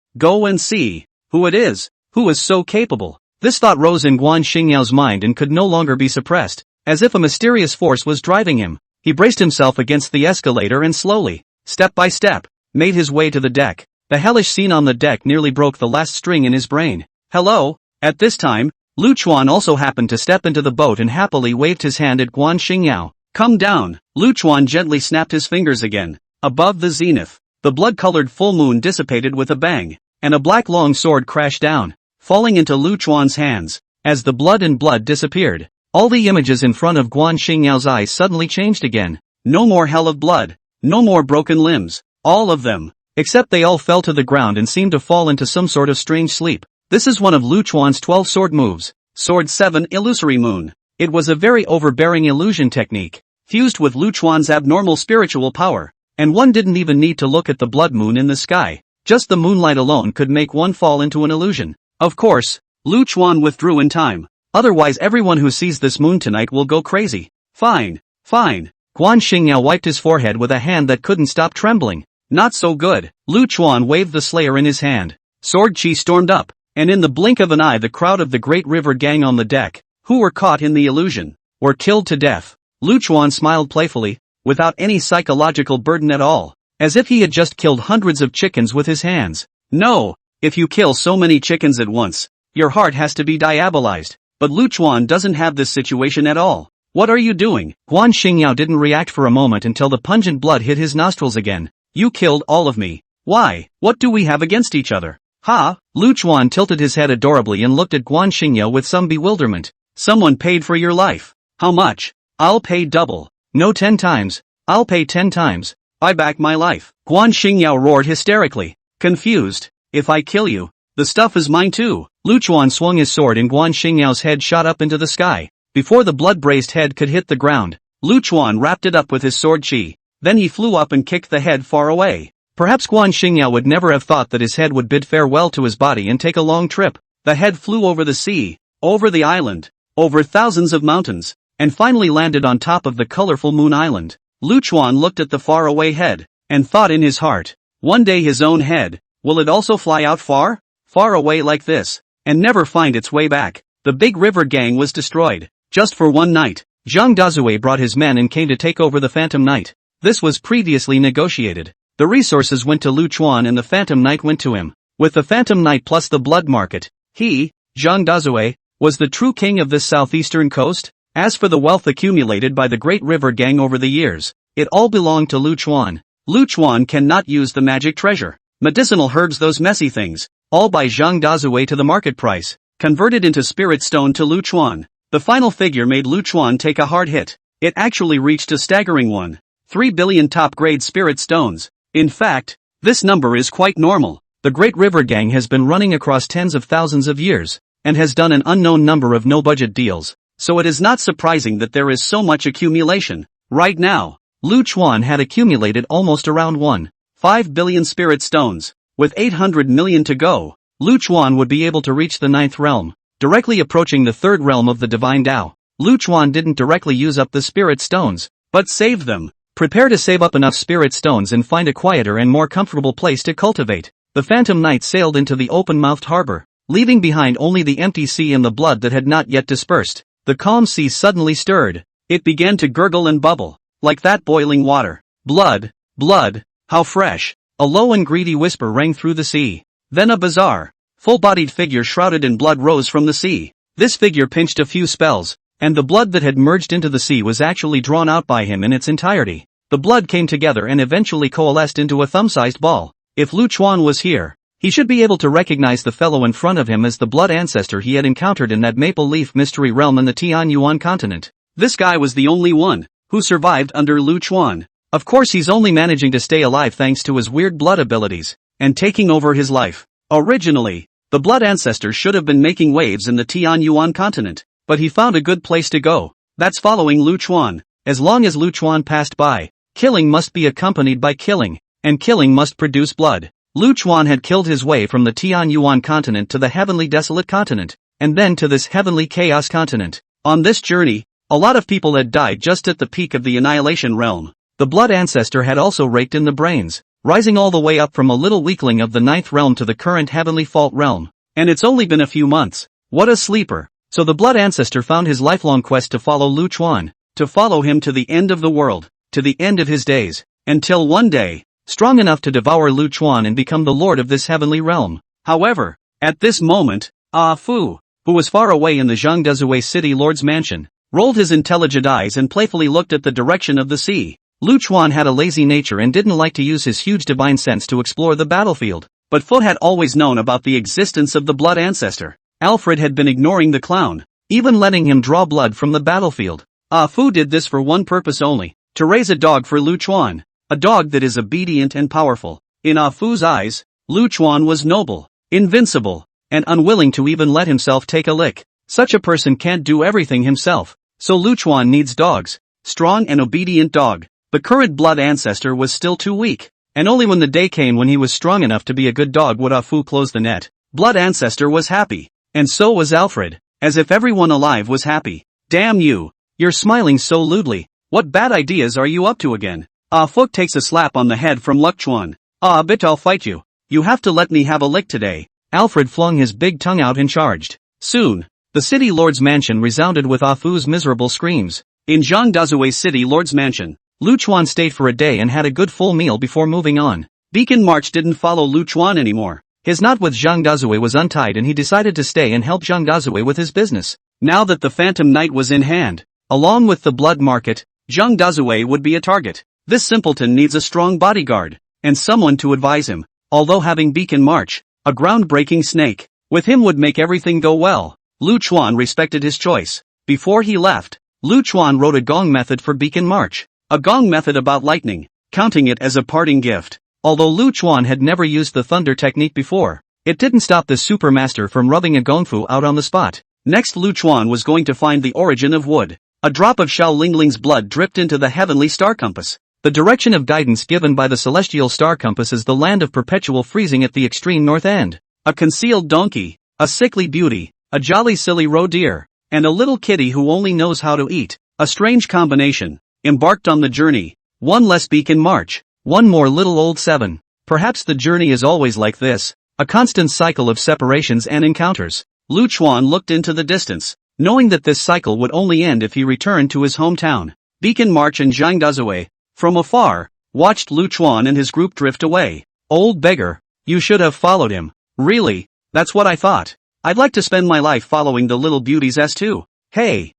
who it is, who is so capable. This thought rose in Guan Xingyao's mind and could no longer be suppressed, as if a mysterious force was driving him. He braced himself against the escalator and slowly, step by step, made his way to the deck. The hellish scene on the deck nearly broke the last string in his brain. Hello? At this time, Lu Chuan also happened to step into the boat and happily waved his hand at Guan Xingyao. Come down. Lu Chuan gently snapped his fingers again. Above the zenith, the blood-colored full moon dissipated with a bang, and a black long sword crashed down, falling into Lu Chuan's hands. As the blood and blood disappeared, all the images in front of Guan Xingyao's eyes suddenly changed again. No more hell of blood. No more broken limbs. All of them. Except they all fell to the ground and seemed to fall into some sort of strange sleep. This is one of Lu Chuan's 12 sword moves. Sword 7 Illusory Moon. It was a very overbearing illusion technique, fused with Lu Chuan's abnormal spiritual power. And one didn't even need to look at the blood moon in the sky. Just the moonlight alone could make one fall into an illusion. Of course, Lu Chuan withdrew in time. Otherwise everyone who sees this moon tonight will go crazy. Fine. Guan Xingyao wiped his forehead with a hand that couldn't stop trembling. Not so good. Lu Chuan waved the slayer in his hand. Sword Chi stormed up, and in the blink of an eye the crowd of the Great River gang on the deck, who were caught in the illusion, were killed to death. Lu Chuan smiled playfully, without any psychological burden at all, as if he had just killed hundreds of chickens with his hands. No, if you kill so many chickens at once, your heart has to be diabolized. But Lu Chuan doesn't have this situation at all. What are you doing? Guan Xingyao didn't react for a moment until the pungent blood hit his nostrils again. You killed all of me. Why? What do we have against each other? Ha? Lu Chuan tilted his head adorably and looked at Guan Xingyao with some bewilderment. Someone paid for your life. How much? I'll pay double. No, 10 times. I'll pay 10 times. Buy back my life. Guan Xingyao roared hysterically, confused. If I kill you, the stuff is mine too. Lu Chuan swung his sword and Guan Xingyao's head shot up into the sky. Before the blood-braced head could hit the ground, Lu Chuan wrapped it up with his sword chi. then he flew up and kicked the head far away. Perhaps Guan Xingyao would never have thought that his head would bid farewell to his body and take a long trip. The head flew over the sea, over the island, over thousands of mountains, and finally landed on top of the colorful Moon Island. Lu Chuan looked at the faraway head, and thought in his heart, one day his own head, will it also fly out far? Far away like this, and never find its way back. The big river gang was destroyed, just for one night. Zhang Dazue brought his men and came to take over the Phantom Knight. This was previously negotiated. The resources went to Lu Chuan and the Phantom Knight went to him. With the Phantom Knight plus the blood market, he, Zhang Dazue, was the true king of this southeastern coast. As for the wealth accumulated by the great river gang over the years, it all belonged to Lu Chuan. Lu Chuan cannot use the magic treasure, medicinal herbs, those messy things, all by Zhang Dazue to the market price, converted into spirit stone to Lu Chuan. The final figure made Lu Chuan take a hard hit. It actually reached a staggering 1.3 billion top-grade spirit stones. In fact, this number is quite normal. The Great River Gang has been running across tens of thousands of years, and has done an unknown number of no-budget deals, so it is not surprising that there is so much accumulation. Right now, Lu Chuan had accumulated almost around 1.5 billion spirit stones. With 800 million to go, Lu Chuan would be able to reach the 9th realm, directly approaching the 3rd realm of the Divine Tao. Lu Chuan didn't directly use up the spirit stones, but saved them. Prepare to save up enough spirit stones and find a quieter and more comfortable place to cultivate. The Phantom Knight sailed into the open-mouthed harbor, leaving behind only the empty sea and the blood that had not yet dispersed. The calm sea suddenly stirred. It began to gurgle and bubble, like that boiling water. Blood, blood, how fresh. A low and greedy whisper rang through the sea. Then a bizarre, full-bodied figure shrouded in blood rose from the sea. This figure pinched a few spells, and the blood that had merged into the sea was actually drawn out by him in its entirety. The blood came together and eventually coalesced into a thumb-sized ball. If Lu Chuan was here, he should be able to recognize the fellow in front of him as the blood ancestor he had encountered in that Maple Leaf Mystery Realm in the Tianyuan continent. This guy was the only one who survived under Lu Chuan. Of course, he's only managing to stay alive thanks to his weird blood abilities, and taking over his life. Originally, the blood ancestor should have been making waves in the Tianyuan continent, but he found a good place to go. That's following Lu Chuan. As long as Lu Chuan passed by, killing must be accompanied by killing, and killing must produce blood. Lu Chuan had killed his way from the Tianyuan continent to the heavenly desolate continent, and then to this heavenly chaos continent. On this journey, a lot of people had died just at the peak of the annihilation realm. The blood ancestor had also raked in the brains, rising all the way up from a little weakling of the 9th realm to the current heavenly fault realm. And it's only been a few months. What a sleeper. So the blood ancestor found his lifelong quest to follow Lu Chuan, to follow him to the end of the world, to the end of his days, until one day, strong enough to devour Lu Chuan and become the lord of this heavenly realm. However, at this moment, Ah Fu, who was far away in the Zhang Dezue city lord's mansion, rolled his intelligent eyes and playfully looked at the direction of the sea. Lu Chuan had a lazy nature and didn't like to use his huge divine sense to explore the battlefield, but Foot had always known about the existence of the blood ancestor. Alfred had been ignoring the clown, even letting him draw blood from the battlefield. Ah Fu did this for one purpose only, to raise a dog for Lu Chuan, a dog that is obedient and powerful. In Ah Fu's eyes, Lu Chuan was noble, invincible, and unwilling to even let himself take a lick. Such a person can't do everything himself, so Lu Chuan needs dogs, strong and obedient dog. The current blood ancestor was still too weak, and only when the day came when he was strong enough to be a good dog would Ah Fu close the net. Blood ancestor was happy, and so was Alfred, as if everyone alive was happy. Damn you, you're smiling so lewdly. What bad ideas are you up to again? Ah Fu takes a slap on the head from Luck Chuan. Ah bit, I'll fight you. You have to let me have a lick today. Alfred flung his big tongue out and charged. Soon, the city lord's mansion resounded with Ah Fu's miserable screams. In Zhang Dazue's city lord's mansion, Lu Chuan stayed for a day and had a good full meal before moving on. Beacon March didn't follow Lu Chuan anymore. His knot with Zhang Dazue was untied and he decided to stay and help Zhang Dazue with his business. Now that the Phantom Knight was in hand, along with the blood market, Zhang Dazue would be a target. This simpleton needs a strong bodyguard, and someone to advise him. Although having Beacon March, a groundbreaking snake, with him would make everything go well. Lu Chuan respected his choice. Before he left, Lu Chuan wrote a gong method for Beacon March. A gong method about lightning, counting it as a parting gift. Although Lu Chuan had never used the thunder technique before, it didn't stop the supermaster from rubbing a gongfu out on the spot. Next, Lu Chuan was going to find the origin of wood. A drop of Xiao Lingling's blood dripped into the heavenly star compass. The direction of guidance given by the celestial star compass is the land of perpetual freezing at the extreme north end. A concealed donkey, a sickly beauty, a jolly silly roe deer, and a little kitty who only knows how to eat, a strange combination, embarked on the journey. One less beacon march, one more little old seven. Perhaps the journey is always like this, a constant cycle of separations and encounters. Lu Chuan looked into the distance, knowing that this cycle would only end if he returned to his hometown. Beacon March and Zhangdazue, from afar, watched Lu Chuan and his group drift away. Old beggar, you should have followed him. Really, that's what I thought. I'd like to spend my life following the little beauties too. Hey,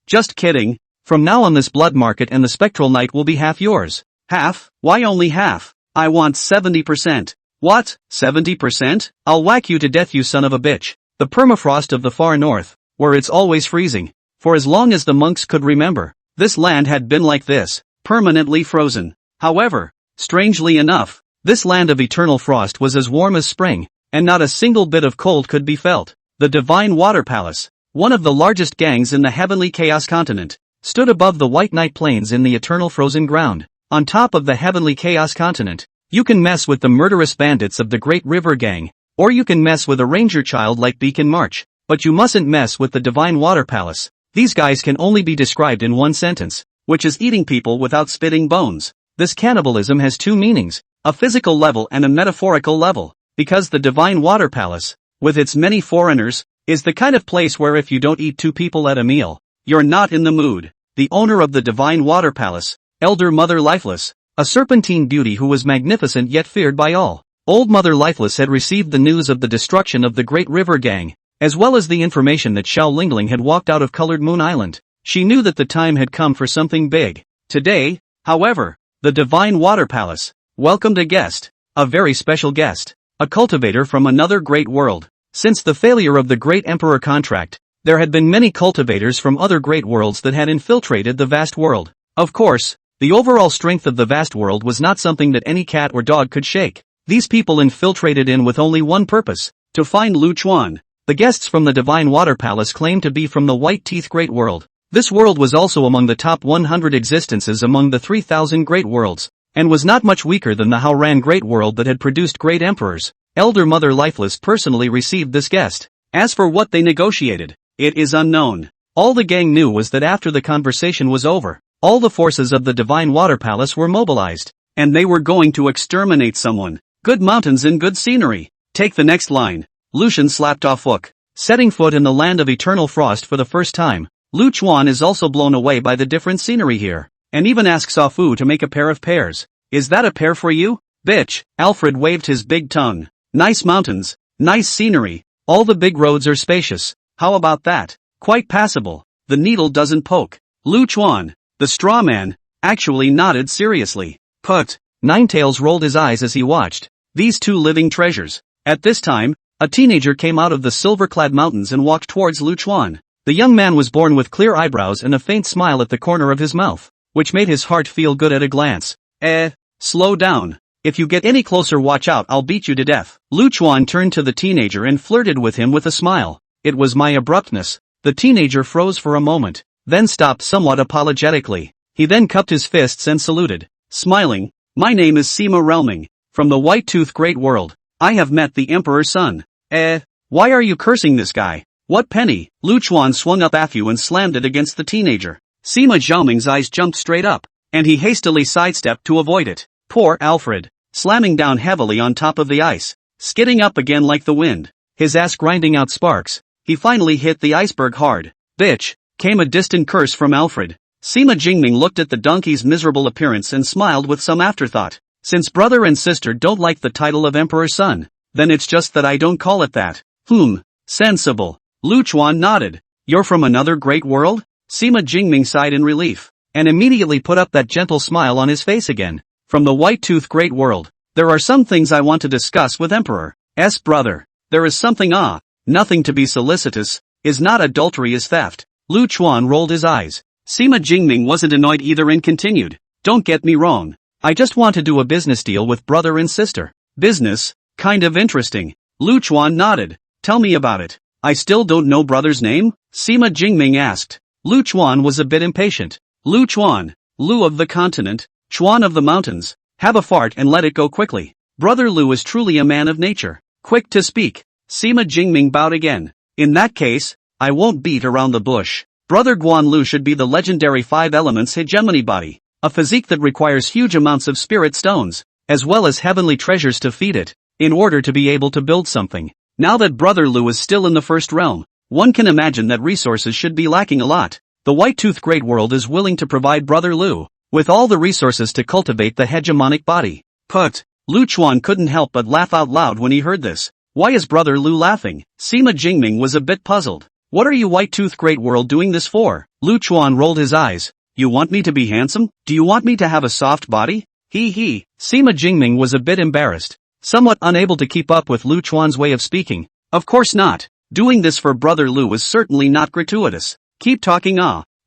just kidding. From now on this blood market and the spectral night will be half yours. Half? Why only half? I want 70%. What? 70%? I'll whack you to death, you son of a bitch. The permafrost of the far north, where it's always freezing. For as long as the monks could remember, this land had been like this, permanently frozen. However, strangely enough, this land of eternal frost was as warm as spring, and not a single bit of cold could be felt. The Divine Water Palace, one of the largest gangs in the heavenly chaos continent, stood above the white night plains in the eternal frozen ground. On top of the heavenly chaos continent, you can mess with the murderous bandits of the Great River Gang, or you can mess with a ranger child like Beacon March, but you mustn't mess with the Divine Water Palace. These guys can only be described in one sentence, which is eating people without spitting bones. This cannibalism has two meanings, a physical level and a metaphorical level. Because the Divine Water Palace, with its many foreigners, is the kind of place where if you don't eat two people at a meal, you're not in the mood. The owner of the Divine Water Palace, Elder Mother Lifeless, a serpentine beauty who was magnificent yet feared by all. Old Mother Lifeless had received the news of the destruction of the Great River Gang, as well as the information that Xiao Lingling had walked out of Colored Moon Island. She knew that the time had come for something big. Today, however, the Divine Water Palace welcomed a guest, a very special guest. A cultivator from another great world. Since the failure of the Great Emperor contract, there had been many cultivators from other great worlds that had infiltrated the vast world. Of course, the overall strength of the vast world was not something that any cat or dog could shake. These people infiltrated in with only one purpose, to find Lu Chuan. The guests from the Divine Water Palace claimed to be from the White Teeth Great World. This world was also among the top 100 existences among the 3,000 great worlds, and was not much weaker than the Haoran Great World that had produced great emperors. Elder Mother Lifeless personally received this guest. As for what they negotiated, it is unknown. All the gang knew was that after the conversation was over, all the forces of the Divine Water Palace were mobilized, and they were going to exterminate someone. Good mountains and good scenery. Take the next line. Lucian slapped off hook. Setting foot in the land of eternal frost for the first time, Lu Chuan is also blown away by the different scenery here. And even asks Safu to make a pair of pears. Is that a pear for you? Bitch, Alfred waved his big tongue. Nice mountains, nice scenery, all the big roads are spacious. How about that? Quite passable. The needle doesn't poke. Lu Chuan, the straw man, actually nodded seriously. Put. Ninetails rolled his eyes as he watched these two living treasures. At this time, a teenager came out of the silver-clad mountains and walked towards Lu Chuan. The young man was born with clear eyebrows and a faint smile at the corner of his mouth, which made his heart feel good at a glance. Slow down. If you get any closer, watch out, I'll beat you to death. Lu Chuan turned to the teenager and flirted with him with a smile. It was my abruptness. The teenager froze for a moment, then stopped somewhat apologetically. He then cupped his fists and saluted, smiling. My name is Sima Relming, from the White Tooth Great World. I have met the Emperor's son. Why are you cursing this guy? What penny? Lu Chuan swung up Afu and slammed it against the teenager. Sima Zhaoming's eyes jumped straight up, and he hastily sidestepped to avoid it. Poor Alfred, slamming down heavily on top of the ice, skidding up again like the wind, his ass grinding out sparks. He finally hit the iceberg hard. Bitch, came a distant curse from Alfred. Sima Jingming looked at the donkey's miserable appearance and smiled with some afterthought. Since brother and sister don't like the title of Emperor's son, then it's just that I don't call it that. Sensible. Lu Chuan nodded. You're from another great world? Sima Jingming sighed in relief, and immediately put up that gentle smile on his face again. From the White Tooth Great World. There are some things I want to discuss with Emperor's brother. There is something nothing to be solicitous, is not adultery is theft. Lu Chuan rolled his eyes. Sima Jingming wasn't annoyed either and continued. Don't get me wrong. I just want to do a business deal with brother and sister. Business? Kind of interesting. Lu Chuan nodded. Tell me about it. I still don't know brother's name? Sima Jingming asked. Lu Chuan was a bit impatient. Lu Chuan, Lu of the continent, Chuan of the mountains, have a fart and let it go quickly. Brother Lu is truly a man of nature, quick to speak. Sima Jingming bowed again. In that case, I won't beat around the bush. Brother Guan Lu should be the legendary 5 elements hegemony body, a physique that requires huge amounts of spirit stones, as well as heavenly treasures to feed it, in order to be able to build something. Now that Brother Lu is still in the first realm, one can imagine that resources should be lacking a lot. The White-Tooth Great World is willing to provide Brother Lu with all the resources to cultivate the hegemonic body. But Lu Chuan couldn't help but laugh out loud when he heard this. Why is Brother Lu laughing? Sima Jingming was a bit puzzled. What are you White-Tooth Great World doing this for? Lu Chuan rolled his eyes. You want me to be handsome? Do you want me to have a soft body? He. Sima Jingming was a bit embarrassed, somewhat unable to keep up with Lu Chuan's way of speaking. Of course not. Doing this for Brother Lu was certainly not gratuitous. Keep talking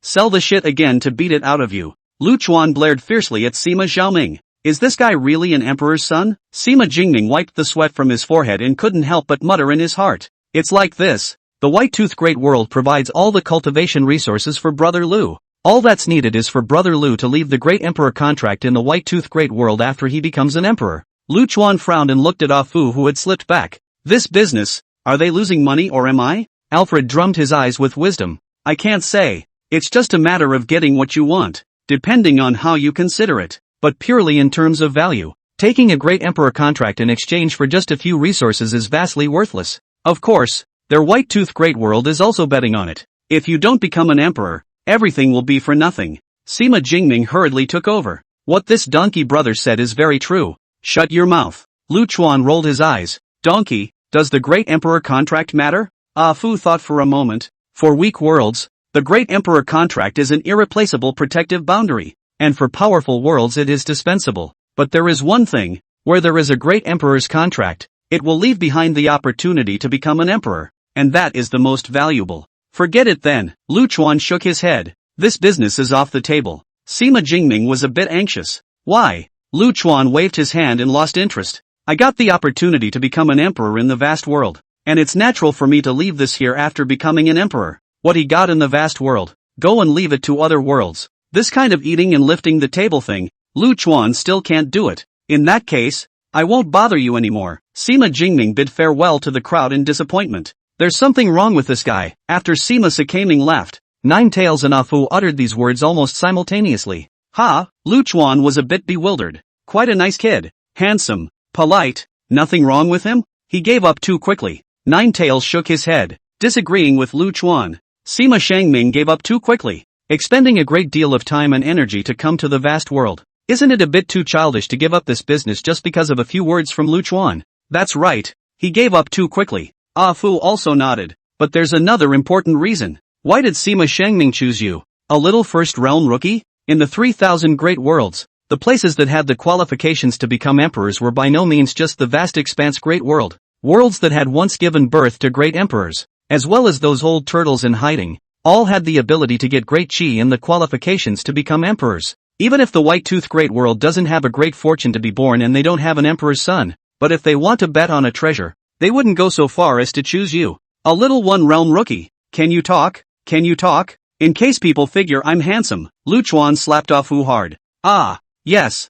sell the shit again to beat it out of you. Lu Chuan blared fiercely at Sima Xiaoming. Is this guy really an emperor's son? Sima Jingming wiped the sweat from his forehead and couldn't help but mutter in his heart. It's like this. The White-Tooth Great World provides all the cultivation resources for Brother Lu. All that's needed is for Brother Lu to leave the Great Emperor contract in the White-Tooth Great World after he becomes an emperor. Lu Chuan frowned and looked at Ah Fu, who had slipped back. This business, are they losing money or am I? Alfred drummed his eyes with wisdom. I can't say. It's just a matter of getting what you want, depending on how you consider it, but purely in terms of value. Taking a Great Emperor contract in exchange for just a few resources is vastly worthless. Of course, their White-Tooth Great World is also betting on it. If you don't become an emperor, everything will be for nothing. Sima Jingming hurriedly took over. What this donkey brother said is very true. Shut your mouth. Lu Chuan rolled his eyes. Donkey, does the Great Emperor contract matter? Ah Fu thought for a moment. For weak worlds, the Great Emperor contract is an irreplaceable protective boundary, and for powerful worlds it is dispensable. But there is one thing, where there is a Great Emperor's contract, it will leave behind the opportunity to become an emperor, and that is the most valuable. Forget it then. Lu Chuan shook his head. This business is off the table. Sima Jingming was a bit anxious. Why? Lu Chuan waved his hand and lost interest. I got the opportunity to become an emperor in the vast world, and it's natural for me to leave this here after becoming an emperor. What he got in the vast world, go and leave it to other worlds. This kind of eating and lifting the table thing, Lu Chuan still can't do it. In that case, I won't bother you anymore. Sima Jingming bid farewell to the crowd in disappointment. There's something wrong with this guy. After Sima Sakeming left, Nine Tails and Ah Fu uttered these words almost simultaneously. Lu Chuan was a bit bewildered. Quite a nice kid. Handsome. Polite. Nothing wrong with him? He gave up too quickly. Nine Tails shook his head, disagreeing with Lu Chuan. Sima Shangming gave up too quickly, expending a great deal of time and energy to come to the vast world. Isn't it a bit too childish to give up this business just because of a few words from Lu Chuan? That's right. He gave up too quickly. Ah Fu also nodded. But there's another important reason. Why did Sima Shangming choose you? A little first realm rookie? In the 3,000 great worlds, the places that had the qualifications to become emperors were by no means just the vast expanse great world. Worlds that had once given birth to great emperors, as well as those old turtles in hiding, all had the ability to get great chi and the qualifications to become emperors. Even if the White-Tooth Great World doesn't have a great fortune to be born and they don't have an emperor's son, but if they want to bet on a treasure, they wouldn't go so far as to choose you. A little one-realm rookie. Can you talk? Can you talk? In case people figure I'm handsome, Lu Chuan slapped Ah Fu hard. Yes.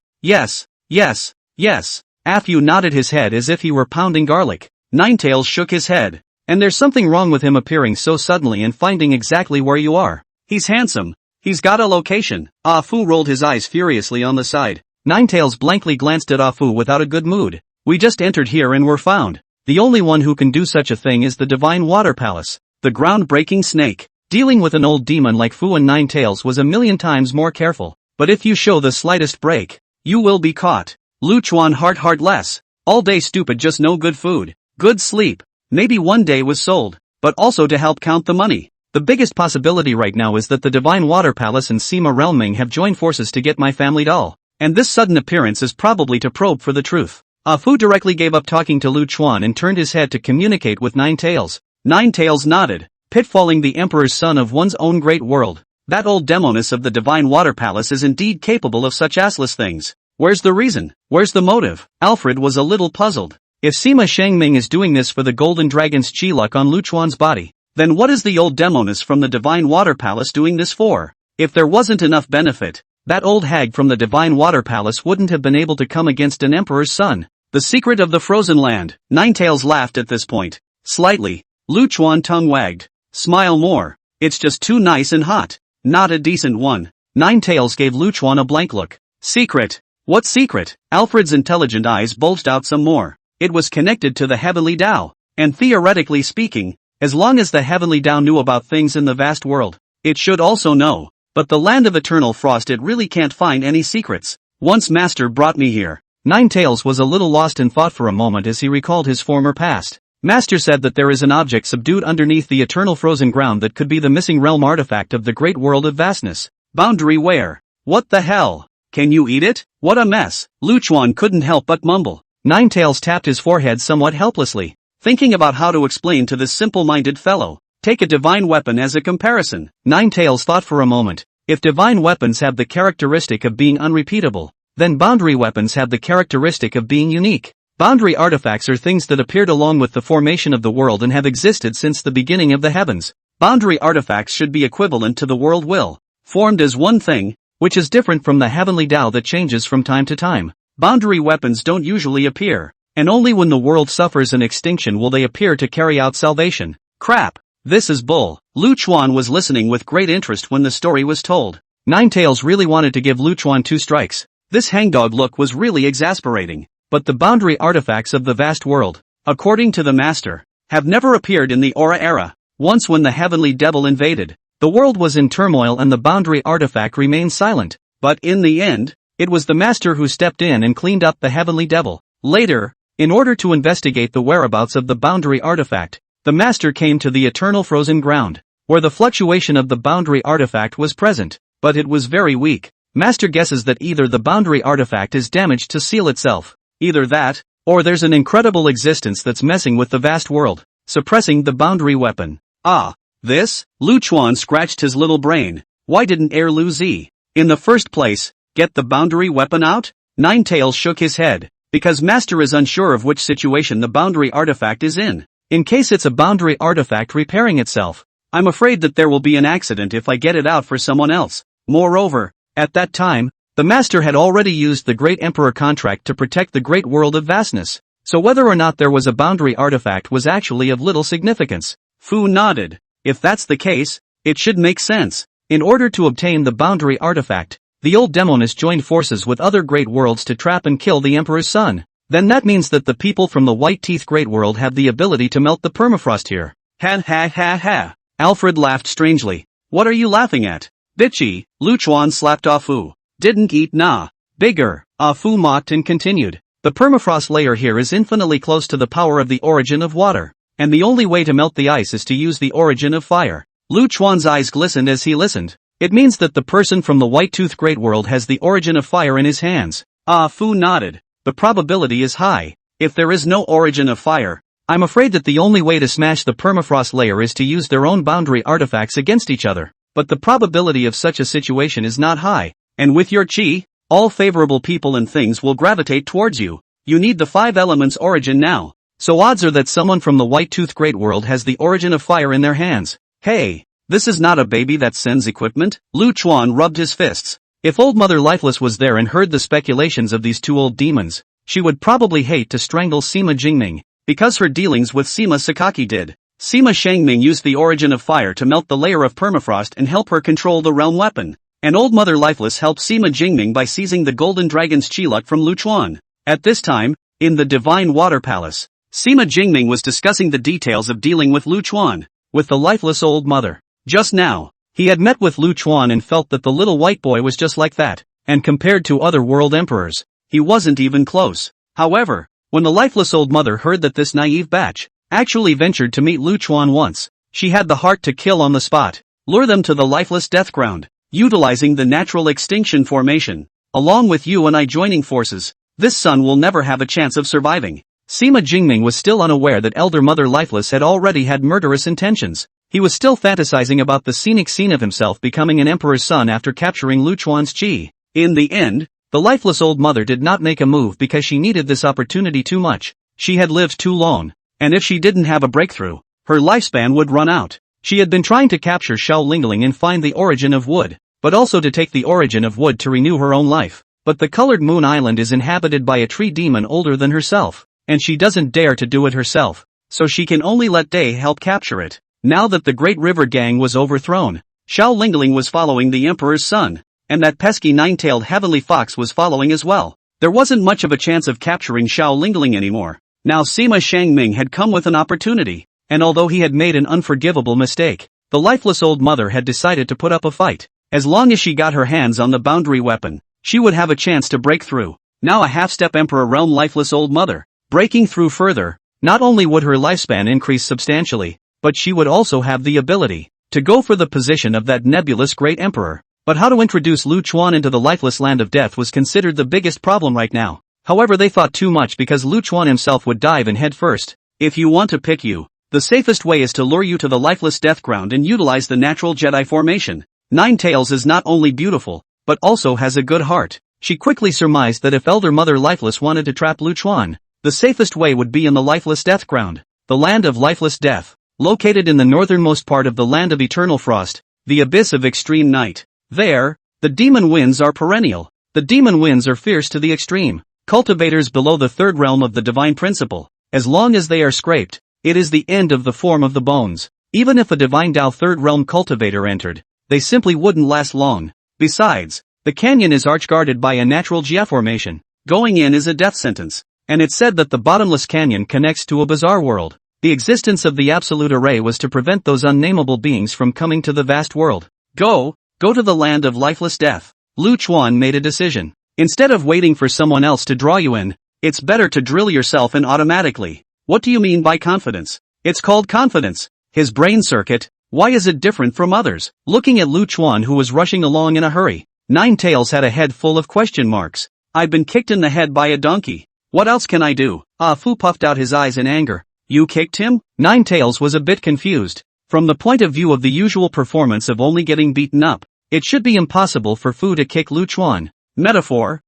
Ah Fu nodded his head as if he were pounding garlic. Ninetails shook his head. And there's something wrong with him appearing so suddenly and finding exactly where you are. He's handsome. He's got a location. Ah Fu rolled his eyes furiously on the side. Ninetails blankly glanced at Ah Fu without a good mood. We just entered here and were found. The only one who can do such a thing is the Divine Water Palace. The groundbreaking snake. Dealing with an old demon like Fu and Ninetails was a million times more careful. But if you show the slightest break, you will be caught. Lu Chuan heart less. All day stupid, just no good food, good sleep. Maybe one day was sold, but also to help count the money. The biggest possibility right now is that the Divine Water Palace and Sima Realming have joined forces to get my family doll. And this sudden appearance is probably to probe for the truth. Ah Fu directly gave up talking to Lu Chuan and turned his head to communicate with Ninetails. Ninetails nodded. Pitfalling the Emperor's son of one's own great world. That old demoness of the Divine Water Palace is indeed capable of such assless things. Where's the reason? Where's the motive? Alfred was a little puzzled. If Sima Shangming is doing this for the Golden Dragon's chi luck on Lu Chuan's body, then what is the old demoness from the Divine Water Palace doing this for? If there wasn't enough benefit, That old hag from the Divine Water Palace wouldn't have been able to come against an emperor's son. The secret of the frozen land. Ninetales laughed at this point. Slightly. Lu Chuan tongue wagged. Smile more. It's just too nice and hot. Not a decent one. Ninetales gave Lu Chuan a blank look. Secret. What secret? Alfred's intelligent eyes bulged out some more. It was connected to the heavenly Tao. And theoretically speaking, as long as the heavenly Tao knew about things in the vast world, it should also know. But the land of eternal frost, it really can't find any secrets. Once Master brought me here. Ninetales was a little lost in thought for a moment as he recalled his former past. Master said that there is an object subdued underneath the eternal frozen ground that could be the missing realm artifact of the great world of vastness. Boundary where? What the hell? Can you eat it? What a mess. Lu Chuan couldn't help but mumble. Ninetales tapped his forehead somewhat helplessly, thinking about how to explain to this simple-minded fellow. Take a divine weapon as a comparison. Ninetales thought for a moment. If divine weapons have the characteristic of being unrepeatable, then boundary weapons have the characteristic of being unique. Boundary artifacts are things that appeared along with the formation of the world and have existed since the beginning of the heavens. Boundary artifacts should be equivalent to the world will, formed as one thing, which is different from the heavenly Tao that changes from time to time. Boundary weapons don't usually appear, and only when the world suffers an extinction will they appear to carry out salvation. Crap. This is bull. Lu Chuan was listening with great interest when the story was told. Ninetales really wanted to give Lu Chuan 2 strikes. This hangdog look was really exasperating. But the boundary artifacts of the vast world, according to the master, have never appeared in the Aura era. Once when the heavenly devil invaded, the world was in turmoil and the boundary artifact remained silent. But in the end, it was the master who stepped in and cleaned up the heavenly devil. Later, in order to investigate the whereabouts of the boundary artifact, the master came to the eternal frozen ground, where the fluctuation of the boundary artifact was present, but it was very weak. Master guesses that either the boundary artifact is damaged to seal itself, either that, or there's an incredible existence that's messing with the vast world, suppressing the boundary weapon. Ah, this? Lu Chuan scratched his little brain. Why didn't Lu Zi, in the first place, get the boundary weapon out? Ninetales shook his head, because Master is unsure of which situation the boundary artifact is in. In case it's a boundary artifact repairing itself, I'm afraid that there will be an accident if I get it out for someone else. Moreover, at that time, the master had already used the Great Emperor contract to protect the great world of vastness, so whether or not there was a boundary artifact was actually of little significance. Fu nodded. If that's the case, it should make sense. In order to obtain the boundary artifact, the old demoness joined forces with other great worlds to trap and kill the Emperor's son. Then that means that the people from the White Teeth Great World have the ability to melt the permafrost here. Ha ha ha ha. Alfred laughed strangely. What are you laughing at? Bitchy. Lu Chuan slapped Ah Fu. Didn't eat nah. Bigger. Ah Fu mocked and continued. The permafrost layer here is infinitely close to the power of the origin of water, and the only way to melt the ice is to use the origin of fire. Lu Chuan's eyes glistened as he listened. It means that the person from the White Tooth Great World has the origin of fire in his hands. Ah Fu nodded. The probability is high. If there is no origin of fire, I'm afraid that the only way to smash the permafrost layer is to use their own boundary artifacts against each other. But the probability of such a situation is not high. And with your chi, all favorable people and things will gravitate towards you. You need the 5 elements origin now. So odds are that someone from the White Tooth Great World has the origin of fire in their hands. Hey, this is not a baby that sends equipment. Lu Chuan rubbed his fists. If Old Mother Lifeless was there and heard the speculations of these 2 old demons, she would probably hate to strangle Sima Jingming, because her dealings with Sima Sakaki did. Sima Shangming used the origin of fire to melt the layer of permafrost and help her control the realm weapon. And Old Mother Lifeless helped Sima Jingming by seizing the Golden Dragon's Chiluk from Lu Chuan. At this time, in the Divine Water Palace, Sima Jingming was discussing the details of dealing with Lu Chuan, with the lifeless old mother. Just now, he had met with Lu Chuan and felt that the little white boy was just like that, and compared to other world emperors, he wasn't even close. However, when the lifeless old mother heard that this naive batch actually ventured to meet Lu Chuan once, she had the heart to kill on the spot, lure them to the lifeless death ground, utilizing the natural extinction formation. Along with you and I joining forces, this son will never have a chance of surviving. Sima Jingming was still unaware that Elder Mother Lifeless had already had murderous intentions. He was still fantasizing about the scenic scene of himself becoming an emperor's son after capturing Lu Chuan's chi. In the end, the lifeless old mother did not make a move because she needed this opportunity too much. She had lived too long, and if she didn't have a breakthrough, her lifespan would run out. She had been trying to capture Xiao Lingling and find the origin of wood, but also to take the origin of wood to renew her own life. But the colored moon island is inhabited by a tree demon older than herself, and she doesn't dare to do it herself, so she can only let Day help capture it. Now that the Great River Gang was overthrown, Xiao Lingling was following the Emperor's son, and that pesky nine-tailed heavenly fox was following as well. There wasn't much of a chance of capturing Xiao Lingling anymore. Now Sima Shangming had come with an opportunity, and although he had made an unforgivable mistake, the lifeless old mother had decided to put up a fight. As long as she got her hands on the boundary weapon, she would have a chance to break through. Now a half-step Emperor realm lifeless old mother, breaking through further, not only would her lifespan increase substantially, but she would also have the ability to go for the position of that nebulous great emperor. But how to introduce Lu Chuan into the lifeless land of death was considered the biggest problem right now. However, they thought too much because Lu Chuan himself would dive in head first. If you want to pick you, the safest way is to lure you to the lifeless death ground and utilize the natural Jedi formation. Nine Tails is not only beautiful, but also has a good heart. She quickly surmised that if Elder Mother Lifeless wanted to trap Lu Chuan, the safest way would be in the lifeless death ground, the land of lifeless death, located in the northernmost part of the land of eternal frost, the abyss of extreme night. There, the demon winds are perennial. The demon winds are fierce to the extreme, cultivators below the third realm of the divine principle. As long as they are scraped, it is the end of the form of the bones. Even if a divine Tao third realm cultivator entered, they simply wouldn't last long. Besides, the canyon is arch-guarded by a natural Jia formation. Going in is a death sentence, and it's said that the bottomless canyon connects to a bizarre world. The existence of the absolute array was to prevent those unnameable beings from coming to the vast world. Go to the land of lifeless death. Lu Chuan made a decision. Instead of waiting for someone else to draw you in, it's better to drill yourself in automatically. What do you mean by confidence? It's called confidence. His brain circuit, why is it different from others? Looking at Lu Chuan who was rushing along in a hurry, Nine Tails had a head full of question marks. I've been kicked in the head by a donkey. What else can I do? Ah Fu puffed out his eyes in anger. You kicked him? Nine Tails was a bit confused. From the point of view of the usual performance of only getting beaten up, it should be impossible for Fu to kick Lu Chuan. Metaphor?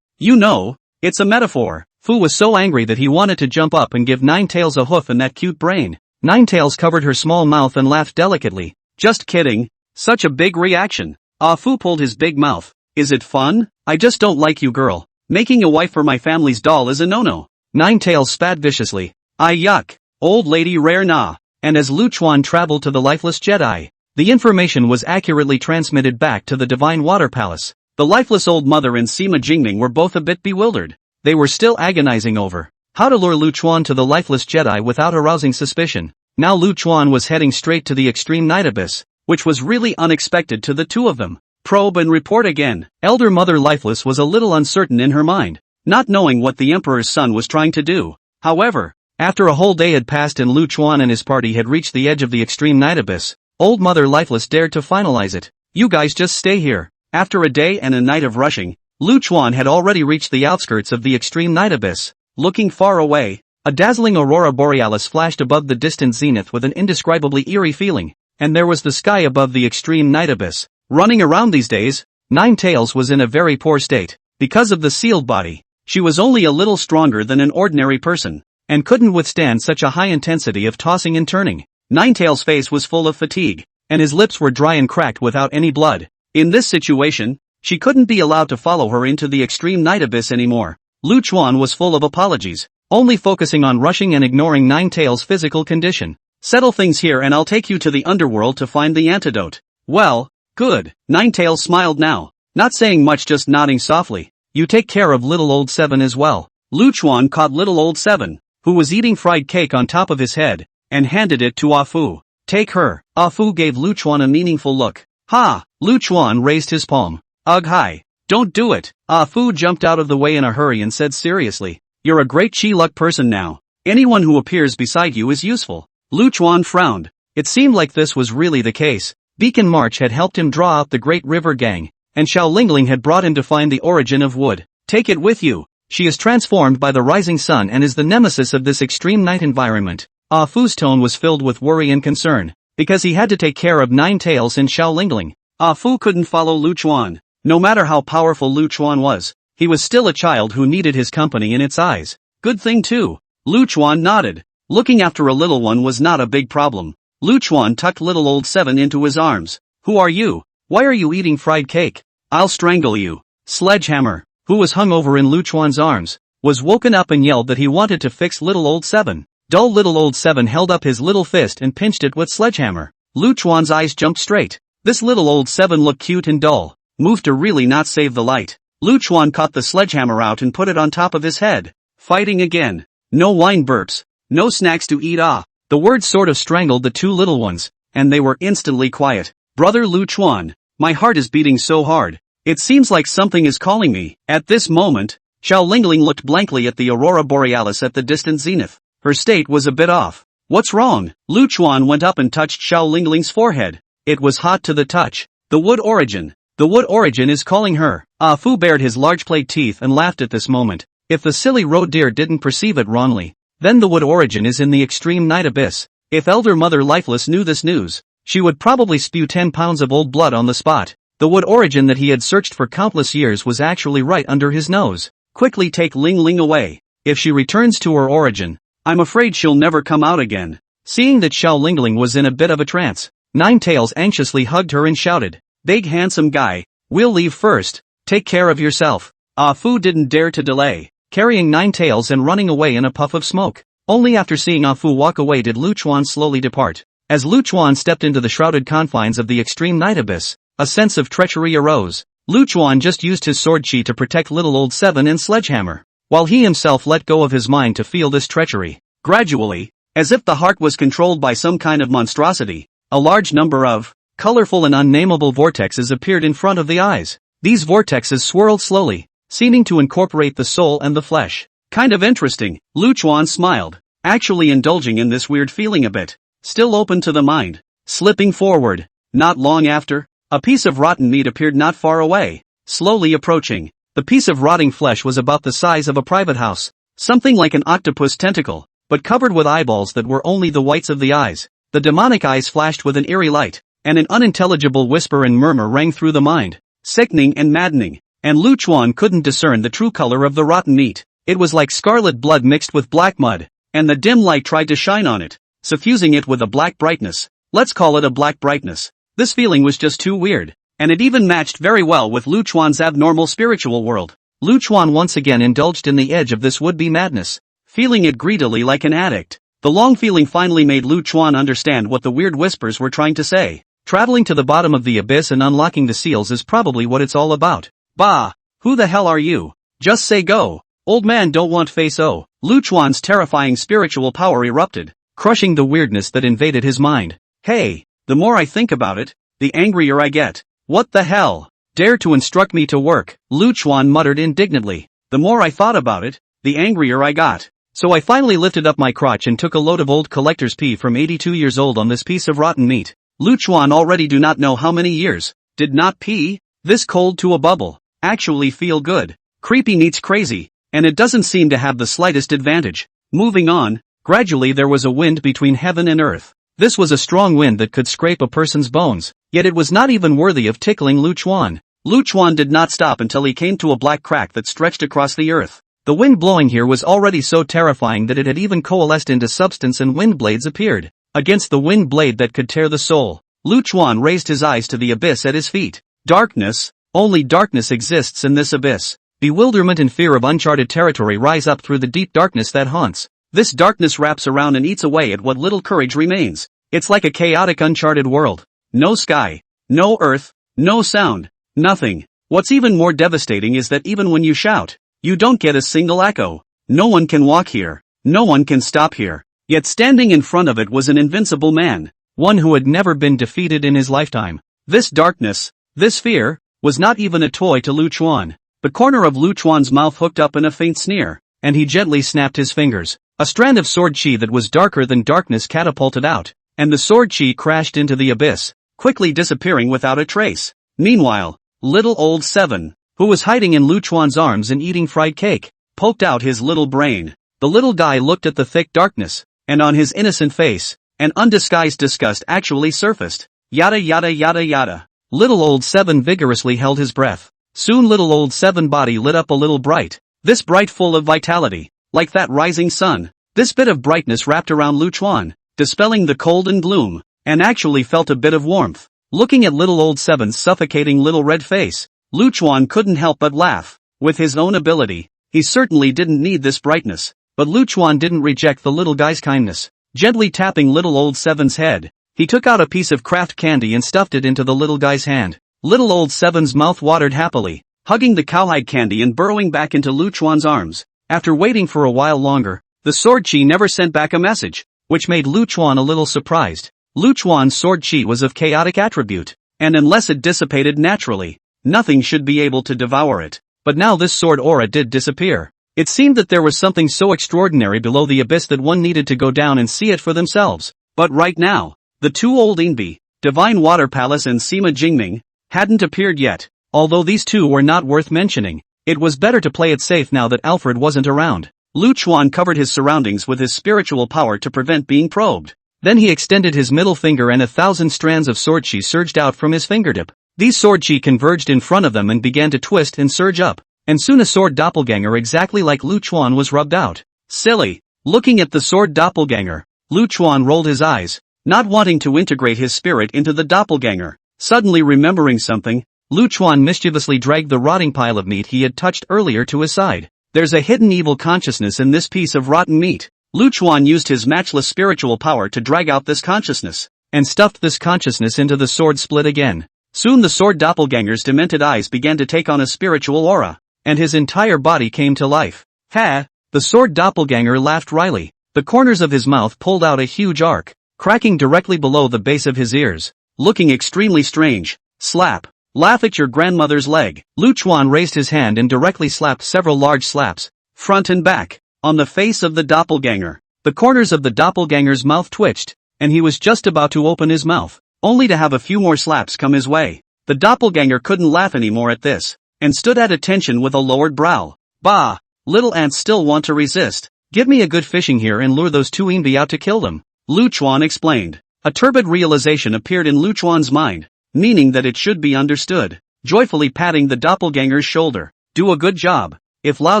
You know, it's a metaphor. Fu was so angry that he wanted to jump up and give Nine Tails a hoof in that cute brain. Nine Tails covered her small mouth and laughed delicately. Just kidding. Such a big reaction. Ah Fu pulled his big mouth. Is it fun? I just don't like you girl. Making a wife for my family's doll is a no-no. Nine Tails spat viciously. I yuck. Old lady rare nah. And as Lu Chuan traveled to the lifeless Jedi, the information was accurately transmitted back to the Divine Water Palace. The lifeless old mother and Sima Jingming were both a bit bewildered. They were still agonizing over how to lure Lu Chuan to the lifeless Jedi without arousing suspicion. Now Lu Chuan was heading straight to the extreme night abyss, which was really unexpected to the two of them. Probe and report again. Elder Mother Lifeless was a little uncertain in her mind, not knowing what the Emperor's son was trying to do. However, after a whole day had passed and Lu Chuan and his party had reached the edge of the extreme night abyss, Old Mother Lifeless dared to finalize it. You guys just stay here. After a day and a night of rushing, Lu Chuan had already reached the outskirts of the extreme night abyss. Looking far away, a dazzling aurora borealis flashed above the distant zenith with an indescribably eerie feeling, and there was the sky above the extreme night abyss. Running around these days, Nine Tails was in a very poor state. Because of the sealed body, she was only a little stronger than an ordinary person, and couldn't withstand such a high intensity of tossing and turning. Nine Tails' face was full of fatigue, and his lips were dry and cracked without any blood. In this situation, she couldn't be allowed to follow her into the extreme night abyss anymore. Lu Chuan was full of apologies, only focusing on rushing and ignoring Nine Tails' physical condition. Settle things here and I'll take you to the underworld to find the antidote. Well, good. Nine Tails smiled now, not saying much, just nodding softly. You take care of little old Seven as well. Lu Chuan caught little old Seven, who was eating fried cake on top of his head, and handed it to Ah Fu. Take her. Ah Fu gave Lu Chuan a meaningful look. Ha! Lu Chuan raised his palm. Ugh hi. Don't do it. Ah Fu jumped out of the way in a hurry and said seriously. You're a great chi-luck person now. Anyone who appears beside you is useful. Lu Chuan frowned. It seemed like this was really the case. Beacon March had helped him draw out the Great River Gang, and Xiao Lingling had brought him to find the origin of wood. Take it with you. She is transformed by the rising sun and is the nemesis of this extreme night environment. Ah Fu's tone was filled with worry and concern, because he had to take care of Nine Tails and Xiao Lingling. Ah Fu couldn't follow Lu Chuan. No matter how powerful Lu Chuan was, he was still a child who needed his company in its eyes. Good thing too. Lu Chuan nodded. Looking after a little one was not a big problem. Lu Chuan tucked little old Seven into his arms. Who are you? Why are you eating fried cake? I'll strangle you. Sledgehammer, who was hung over in Luchuan's arms, was woken up and yelled that he wanted to fix little old Seven. Dull little old Seven held up his little fist and pinched it with Sledgehammer. Luchuan's eyes jumped straight. This little old Seven looked cute and dull. Move to really not save the light. Luchuan caught the sledgehammer out and put it on top of his head. Fighting again. No wine burps. No snacks to eat. The words sort of strangled the two little ones, and they were instantly quiet. Brother Luchuan, my heart is beating so hard. It seems like something is calling me. At this moment, Xiao Lingling looked blankly at the aurora borealis at the distant zenith. Her state was a bit off. What's wrong? Luchuan went up and touched Xiao Lingling's forehead. It was hot to the touch. The wood origin. The wood origin is calling her. Ah Fu bared his large plate teeth and laughed at this moment. If the silly road deer didn't perceive it wrongly, then the wood origin is in the extreme night abyss. If Elder Mother Lifeless knew this news, she would probably spew 10 pounds of old blood on the spot. The wood origin that he had searched for countless years was actually right under his nose. Quickly take Ling Ling away. If she returns to her origin, I'm afraid she'll never come out again. Seeing that Xiao Lingling was in a bit of a trance, Nine Tails anxiously hugged her and shouted, Big handsome guy, we'll leave first. Take care of yourself. Ah Fu didn't dare to delay, carrying Nine Tails and running away in a puff of smoke. Only after seeing Ah Fu walk away did Luchuan slowly depart. As Luchuan stepped into the shrouded confines of the extreme night abyss, a sense of treachery arose. Luchuan just used his sword chi to protect little old Seven and Sledgehammer, while he himself let go of his mind to feel this treachery. Gradually, as if the heart was controlled by some kind of monstrosity, a large number of colorful and unnameable vortexes appeared in front of the eyes. These vortexes swirled slowly, seeming to incorporate the soul and the flesh. Kind of interesting, Luchuan smiled, actually indulging in this weird feeling a bit. Still open to the mind. Slipping forward. Not long after, a piece of rotten meat appeared not far away, slowly approaching. The piece of rotting flesh was about the size of a private house, something like an octopus tentacle, but covered with eyeballs that were only the whites of the eyes. The demonic eyes flashed with an eerie light, and an unintelligible whisper and murmur rang through the mind, sickening and maddening, and Luchuan couldn't discern the true color of the rotten meat. It was like scarlet blood mixed with black mud, and the dim light tried to shine on it, suffusing it with a black brightness. Let's call it a black brightness. This feeling was just too weird, and it even matched very well with Luchuan's abnormal spiritual world. Luchuan once again indulged in the edge of this would-be madness, feeling it greedily like an addict. The long feeling finally made Luchuan understand what the weird whispers were trying to say. Traveling to the bottom of the abyss and unlocking the seals is probably what it's all about. Bah! Who the hell are you? Just say go. Old man don't want face. Oh. Luchuan's terrifying spiritual power erupted, crushing the weirdness that invaded his mind. Hey, the more I think about it, the angrier I get. What the hell? Dare to instruct me to work, Luchuan muttered indignantly. The more I thought about it, the angrier I got. So I finally lifted up my crotch and took a load of old collector's pee from 82 years old on this piece of rotten meat. Luchuan already do not know how many years, did not pee, this cold to a bubble, actually feel good. Creepy meets crazy, and it doesn't seem to have the slightest advantage. Moving on, gradually there was a wind between heaven and earth. This was a strong wind that could scrape a person's bones, yet it was not even worthy of tickling Luchuan. Luchuan did not stop until he came to a black crack that stretched across the earth. The wind blowing here was already so terrifying that it had even coalesced into substance and wind blades appeared. Against the wind blade that could tear the soul, Luchuan raised his eyes to the abyss at his feet. Darkness, only darkness exists in this abyss. Bewilderment and fear of uncharted territory rise up through the deep darkness that haunts. This darkness wraps around and eats away at what little courage remains. It's like a chaotic uncharted world. No sky, no earth, no sound, nothing. What's even more devastating is that even when you shout, you don't get a single echo. No one can walk here. No one can stop here. Yet standing in front of it was an invincible man, one who had never been defeated in his lifetime. This darkness, this fear, was not even a toy to Luchuan. The corner of Luchuan's mouth hooked up in a faint sneer, and he gently snapped his fingers. A strand of sword chi that was darker than darkness catapulted out, and the sword chi crashed into the abyss, quickly disappearing without a trace. Meanwhile, little old Seven, who was hiding in Luchuan's arms and eating fried cake, poked out his little brain. The little guy looked at the thick darkness, and on his innocent face, an undisguised disgust actually surfaced. Yada yada yada yada. Little old Seven vigorously held his breath. Soon little old Seven body lit up a little bright. This bright full of vitality, like that rising sun. This bit of brightness wrapped around Luchuan, dispelling the cold and gloom, and actually felt a bit of warmth. Looking at little old Seven's suffocating little red face, Lu Chuan couldn't help but laugh. With his own ability, he certainly didn't need this brightness. But Lu Chuan didn't reject the little guy's kindness. Gently tapping little old Seven's head, he took out a piece of craft candy and stuffed it into the little guy's hand. Little old Seven's mouth watered happily, hugging the cowhide candy and burrowing back into Lu Chuan's arms. After waiting for a while longer, the sword chi never sent back a message, which made Lu Chuan a little surprised. Lu Chuan's sword chi was of chaotic attribute, and unless it dissipated naturally, nothing should be able to devour it. But now this sword aura did disappear. It seemed that there was something so extraordinary below the abyss that one needed to go down and see it for themselves. But right now, the two old Inbi, Divine Water Palace and Sima Jingming, hadn't appeared yet. Although these two were not worth mentioning, it was better to play it safe now that Alfred wasn't around. Lu Chuan covered his surroundings with his spiritual power to prevent being probed. Then he extended his middle finger and 1,000 strands of sword chi surged out from his fingertip. These sword chi converged in front of them and began to twist and surge up. And soon a sword doppelganger exactly like Lu Chuan was rubbed out. Silly. Looking at the sword doppelganger, Lu Chuan rolled his eyes, not wanting to integrate his spirit into the doppelganger. Suddenly remembering something, Lu Chuan mischievously dragged the rotting pile of meat he had touched earlier to his side. There's a hidden evil consciousness in this piece of rotten meat. Lu Chuan used his matchless spiritual power to drag out this consciousness, and stuffed this consciousness into the sword split again. Soon the sword doppelganger's demented eyes began to take on a spiritual aura, and his entire body came to life. Ha! The sword doppelganger laughed wryly. The corners of his mouth pulled out a huge arc, cracking directly below the base of his ears, looking extremely strange. Slap. Laugh at your grandmother's leg. Lu Chuan raised his hand and directly slapped several large slaps, front and back, on the face of the doppelganger. The corners of the doppelganger's mouth twitched, and he was just about to open his mouth, only to have a few more slaps come his way. The doppelganger couldn't laugh anymore at this, and stood at attention with a lowered brow. Bah! Little ants still want to resist. Give me a good fishing here and lure those two Inbi out to kill them, Lu Chuan explained. A turbid realization appeared in Lu Chuan's mind, meaning that it should be understood. Joyfully patting the doppelganger's shoulder. Do a good job. If Lao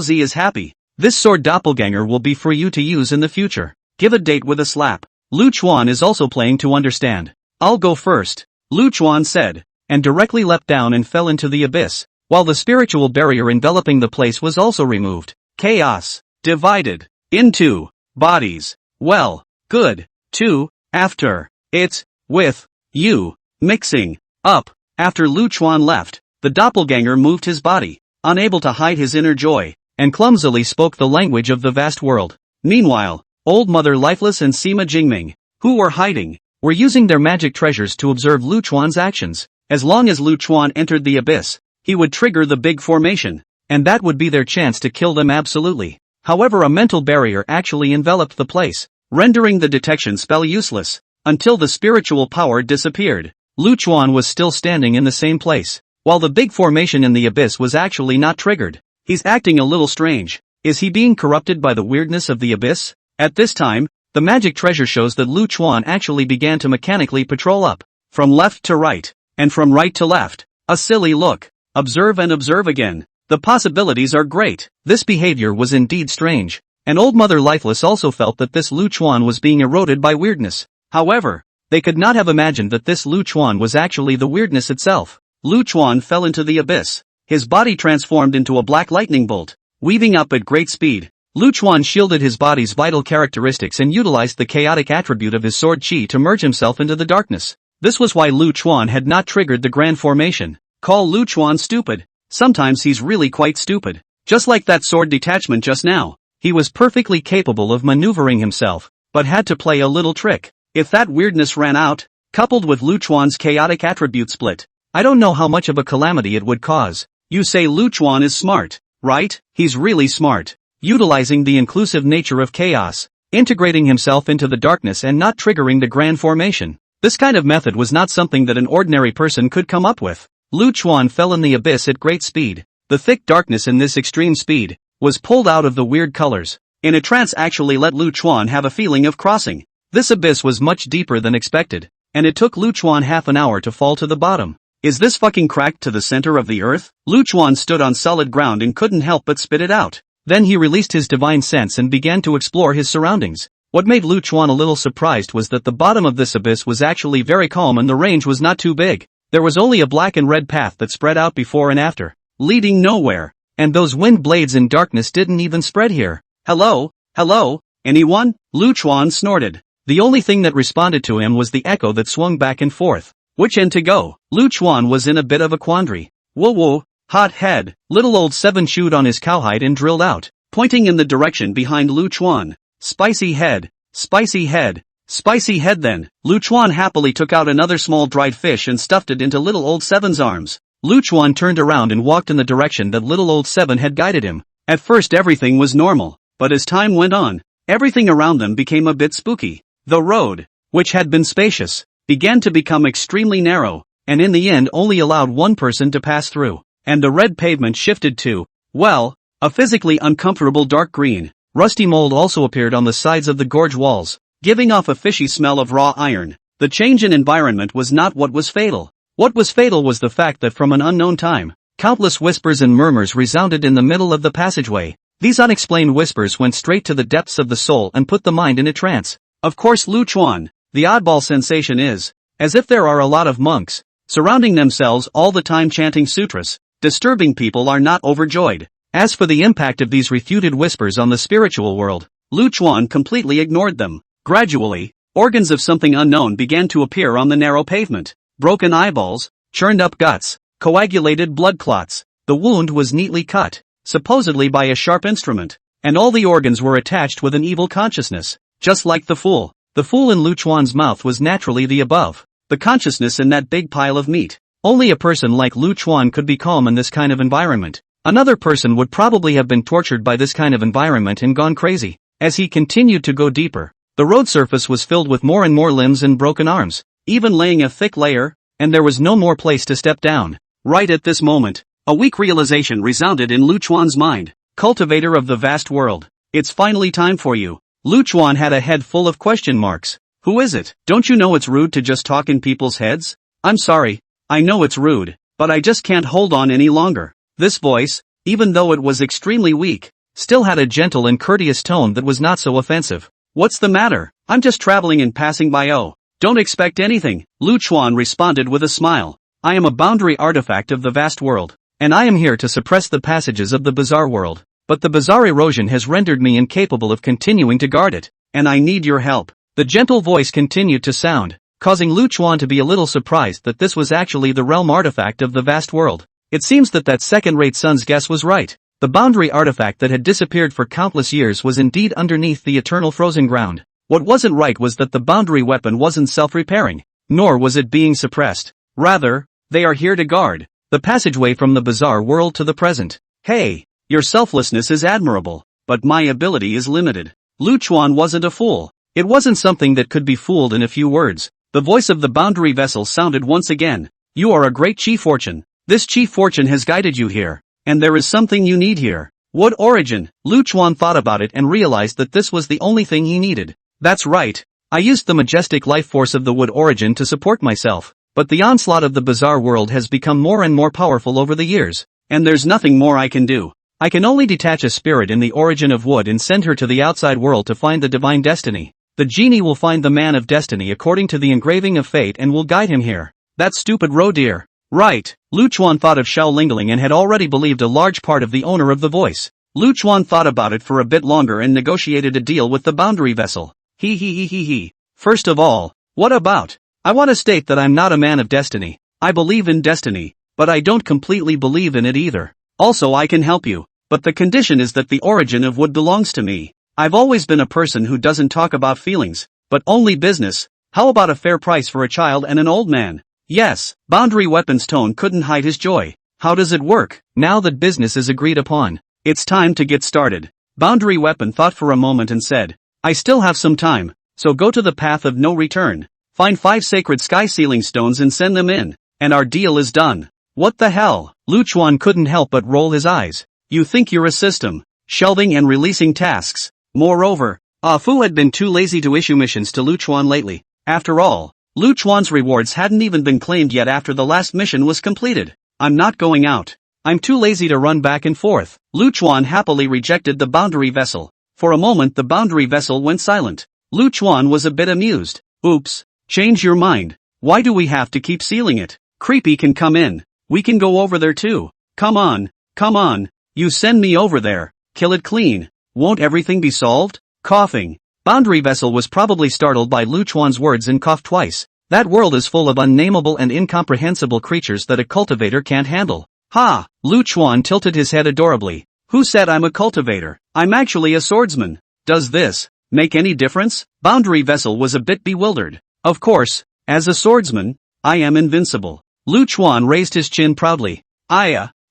Zi is happy, this sword doppelganger will be for you to use in the future. Give a date with a slap. Lu Chuan is also playing to understand. I'll go first, Lu Chuan said, and directly leapt down and fell into the abyss, while the spiritual barrier enveloping the place was also removed. Chaos. Divided. Into. Bodies. Well. Good. Two. After. It's. With. You. Mixing. Up. After Lu Chuan left, the doppelganger moved his body, unable to hide his inner joy, and clumsily spoke the language of the vast world. Meanwhile, Old Mother Lifeless and Sima Jingming, who were hiding, were using their magic treasures to observe Lu Chuan's actions. As long as Lu Chuan entered the abyss, he would trigger the big formation, and that would be their chance to kill them absolutely. However, a mental barrier actually enveloped the place, rendering the detection spell useless, until the spiritual power disappeared. Lu Chuan was still standing in the same place, while the big formation in the abyss was actually not triggered. He's acting a little strange. Is he being corrupted by the weirdness of the abyss? At this time, the magic treasure shows that Lu Chuan actually began to mechanically patrol up, from left to right, and from right to left. A silly look. Observe and observe again. The possibilities are great. This behavior was indeed strange, and Old Mother Lifeless also felt that this Lu Chuan was being eroded by weirdness. However, they could not have imagined that this Lu Chuan was actually the weirdness itself. Lu Chuan fell into the abyss. His body transformed into a black lightning bolt, weaving up at great speed. Lu Chuan shielded his body's vital characteristics and utilized the chaotic attribute of his sword chi to merge himself into the darkness. This was why Lu Chuan had not triggered the grand formation. Call Lu Chuan stupid. Sometimes he's really quite stupid. Just like that sword detachment just now. He was perfectly capable of maneuvering himself, but had to play a little trick. If that weirdness ran out, coupled with Lu Chuan's chaotic attribute split, I don't know how much of a calamity it would cause. You say Lu Chuan is smart, right? He's really smart. Utilizing the inclusive nature of chaos, integrating himself into the darkness and not triggering the grand formation. This kind of method was not something that an ordinary person could come up with. Lu Chuan fell in the abyss at great speed. The thick darkness in this extreme speed was pulled out of the weird colors. In a trance actually let Lu Chuan have a feeling of crossing. This abyss was much deeper than expected, and it took Lu Chuan half an hour to fall to the bottom. Is this fucking cracked to the center of the earth? Lu Chuan stood on solid ground and couldn't help but spit it out. Then he released his divine sense and began to explore his surroundings. What made Lu Chuan a little surprised was that the bottom of this abyss was actually very calm and the range was not too big. There was only a black and red path that spread out before and after, leading nowhere, and those wind blades in darkness didn't even spread here. Hello, hello, anyone? Lu Chuan snorted. The only thing that responded to him was the echo that swung back and forth. Which end to go? Lu Chuan was in a bit of a quandary. Whoa whoa, hot head. Little old seven chewed on his cowhide and drilled out, pointing in the direction behind Lu Chuan. Spicy head, spicy head, spicy head. Then, Lu Chuan happily took out another small dried fish and stuffed it into little old seven's arms. Lu Chuan turned around and walked in the direction that little old seven had guided him. At first everything was normal, but as time went on, everything around them became a bit spooky. The road, which had been spacious, began to become extremely narrow, and in the end only allowed one person to pass through, and the red pavement shifted to, well, a physically uncomfortable dark green. Rusty mold also appeared on the sides of the gorge walls, giving off a fishy smell of raw iron. The change in environment was not what was fatal. What was fatal was the fact that from an unknown time, countless whispers and murmurs resounded in the middle of the passageway. These unexplained whispers went straight to the depths of the soul and put the mind in a trance. Of course, Lu Chuan, the oddball sensation is, as if there are a lot of monks, surrounding themselves all the time chanting sutras, disturbing people are not overjoyed. As for the impact of these refuted whispers on the spiritual world, Lu Chuan completely ignored them. Gradually, organs of something unknown began to appear on the narrow pavement. Broken eyeballs, churned up guts, coagulated blood clots. The wound was neatly cut, supposedly by a sharp instrument, and all the organs were attached with an evil consciousness. Just like the fool in Lu Chuan's mouth was naturally the above, the consciousness in that big pile of meat. Only a person like Lu Chuan could be calm in this kind of environment. Another person would probably have been tortured by this kind of environment and gone crazy. As he continued to go deeper, the road surface was filled with more and more limbs and broken arms, even laying a thick layer, and there was no more place to step down. Right at this moment, a weak realization resounded in Lu Chuan's mind. Cultivator of the vast world, it's finally time for you. Lu Chuan had a head full of question marks. Who is it? Don't you know it's rude to just talk in people's heads? I'm sorry, I know it's rude, but I just can't hold on any longer. This voice, even though it was extremely weak, still had a gentle and courteous tone that was not so offensive. What's the matter? I'm just traveling and passing by. Oh, don't expect anything, Lu Chuan responded with a smile. I am a boundary artifact of the vast world, and I am here to suppress the passages of the bizarre world. But the bizarre erosion has rendered me incapable of continuing to guard it, and I need your help. The gentle voice continued to sound, causing Lu Chuan to be a little surprised that this was actually the realm artifact of the vast world. It seems that second-rate son's guess was right. The boundary artifact that had disappeared for countless years was indeed underneath the eternal frozen ground. What wasn't right was that the boundary weapon wasn't self-repairing, nor was it being suppressed. Rather, they are here to guard the passageway from the bizarre world to the present. Hey! Your selflessness is admirable, but my ability is limited. Lu Chuan wasn't a fool. It wasn't something that could be fooled in a few words. The voice of the boundary vessel sounded once again. You are a great chief fortune. This chief fortune has guided you here, and there is something you need here. Wood origin. Lu Chuan thought about it and realized that this was the only thing he needed. That's right. I used the majestic life force of the wood origin to support myself, but the onslaught of the bizarre world has become more and more powerful over the years, and there's nothing more I can do. I can only detach a spirit in the origin of wood and send her to the outside world to find the divine destiny. The genie will find the man of destiny according to the engraving of fate and will guide him here. That stupid roe deer. Right. Lu Chuan thought of Xiao Lingling and had already believed a large part of the owner of the voice. Lu Chuan thought about it for a bit longer and negotiated a deal with the boundary vessel. He. First of all, what about? I want to state that I'm not a man of destiny. I believe in destiny, but I don't completely believe in it either. Also, I can help you, but the condition is that the origin of wood belongs to me. I've always been a person who doesn't talk about feelings, but only business. How about a fair price for a child and an old man? Yes, boundary weapon's tone couldn't hide his joy. How does it work? Now that business is agreed upon, it's time to get started. Boundary weapon thought for a moment and said, I still have some time, so go to the path of no return. Find 5 sacred sky sealing stones and send them in, and our deal is done. What the hell? Lu Chuan couldn't help but roll his eyes. You think you're a system, shelving and releasing tasks. Moreover, Fu had been too lazy to issue missions to Lu Chuan lately. After all, Lu Chuan's rewards hadn't even been claimed yet after the last mission was completed. I'm not going out. I'm too lazy to run back and forth. Lu Chuan happily rejected the boundary vessel. For a moment the boundary vessel went silent. Lu Chuan was a bit amused. Oops, change your mind. Why do we have to keep sealing it? Creepy can come in. We can go over there too. Come on, you send me over there. Kill it clean. Won't everything be solved? Coughing. Boundary Vessel was probably startled by Lu Chuan's words and coughed twice. That world is full of unnameable and incomprehensible creatures that a cultivator can't handle. Ha! Lu Chuan tilted his head adorably. Who said I'm a cultivator? I'm actually a swordsman. Does this make any difference? Boundary Vessel was a bit bewildered. Of course, as a swordsman, I am invincible. Lu Chuan raised his chin proudly.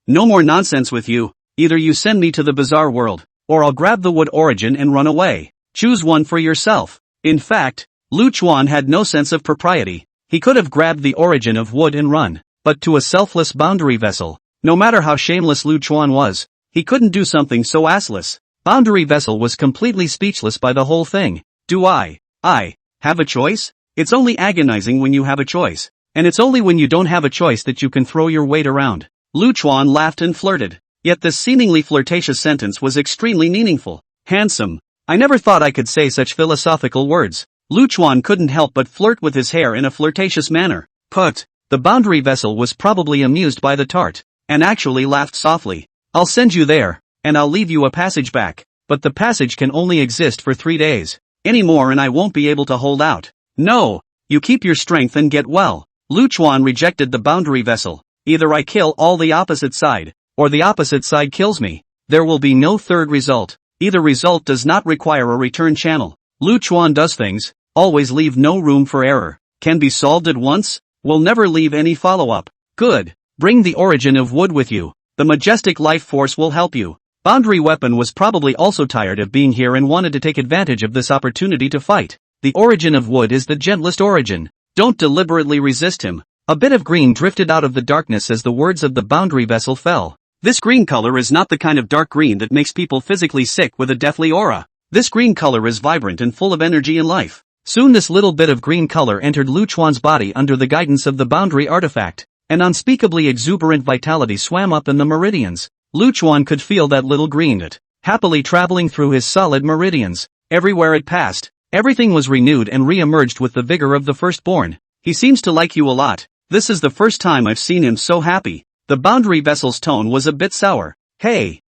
No more nonsense with you. Either you send me to the bizarre world, or I'll grab the wood origin and run away. Choose one for yourself. In fact, Lu Chuan had no sense of propriety. He could have grabbed the origin of wood and run, but to a selfless Boundary Vessel, no matter how shameless Lu Chuan was, he couldn't do something so assless. Boundary Vessel was completely speechless by the whole thing. Do I have a choice? It's only agonizing when you have a choice. And it's only when you don't have a choice that you can throw your weight around. Lu Chuan laughed and flirted. Yet this seemingly flirtatious sentence was extremely meaningful. Handsome. I never thought I could say such philosophical words. Lu Chuan couldn't help but flirt with his hair in a flirtatious manner. Put. The Boundary Vessel was probably amused by the tart, and actually laughed softly. I'll send you there, and I'll leave you a passage back. But the passage can only exist for 3 days. Any more and I won't be able to hold out. No. You keep your strength and get well. Lu Chuan rejected the Boundary Vessel. Either I kill all the opposite side, or the opposite side kills me. There will be no third result. Either result does not require a return channel. Lu Chuan does things, always leave no room for error. Can be solved at once, will never leave any follow-up. Good. Bring the origin of wood with you. The majestic life force will help you. Boundary Weapon was probably also tired of being here and wanted to take advantage of this opportunity to fight. The origin of wood is the gentlest origin. Don't deliberately resist him. A bit of green drifted out of the darkness as the words of the Boundary Vessel fell. This green color is not the kind of dark green that makes people physically sick with a deathly aura. This green color is vibrant and full of energy and life. Soon this little bit of green color entered Lu Chuan's body under the guidance of the boundary artifact. An unspeakably exuberant vitality swam up in the meridians. Lu Chuan could feel that little green it, happily traveling through his solid meridians. Everywhere it passed, everything was renewed and re-emerged with the vigor of the firstborn. He seems to like you a lot. This is the first time I've seen him so happy. The Boundary Vessel's tone was a bit sour. Hey,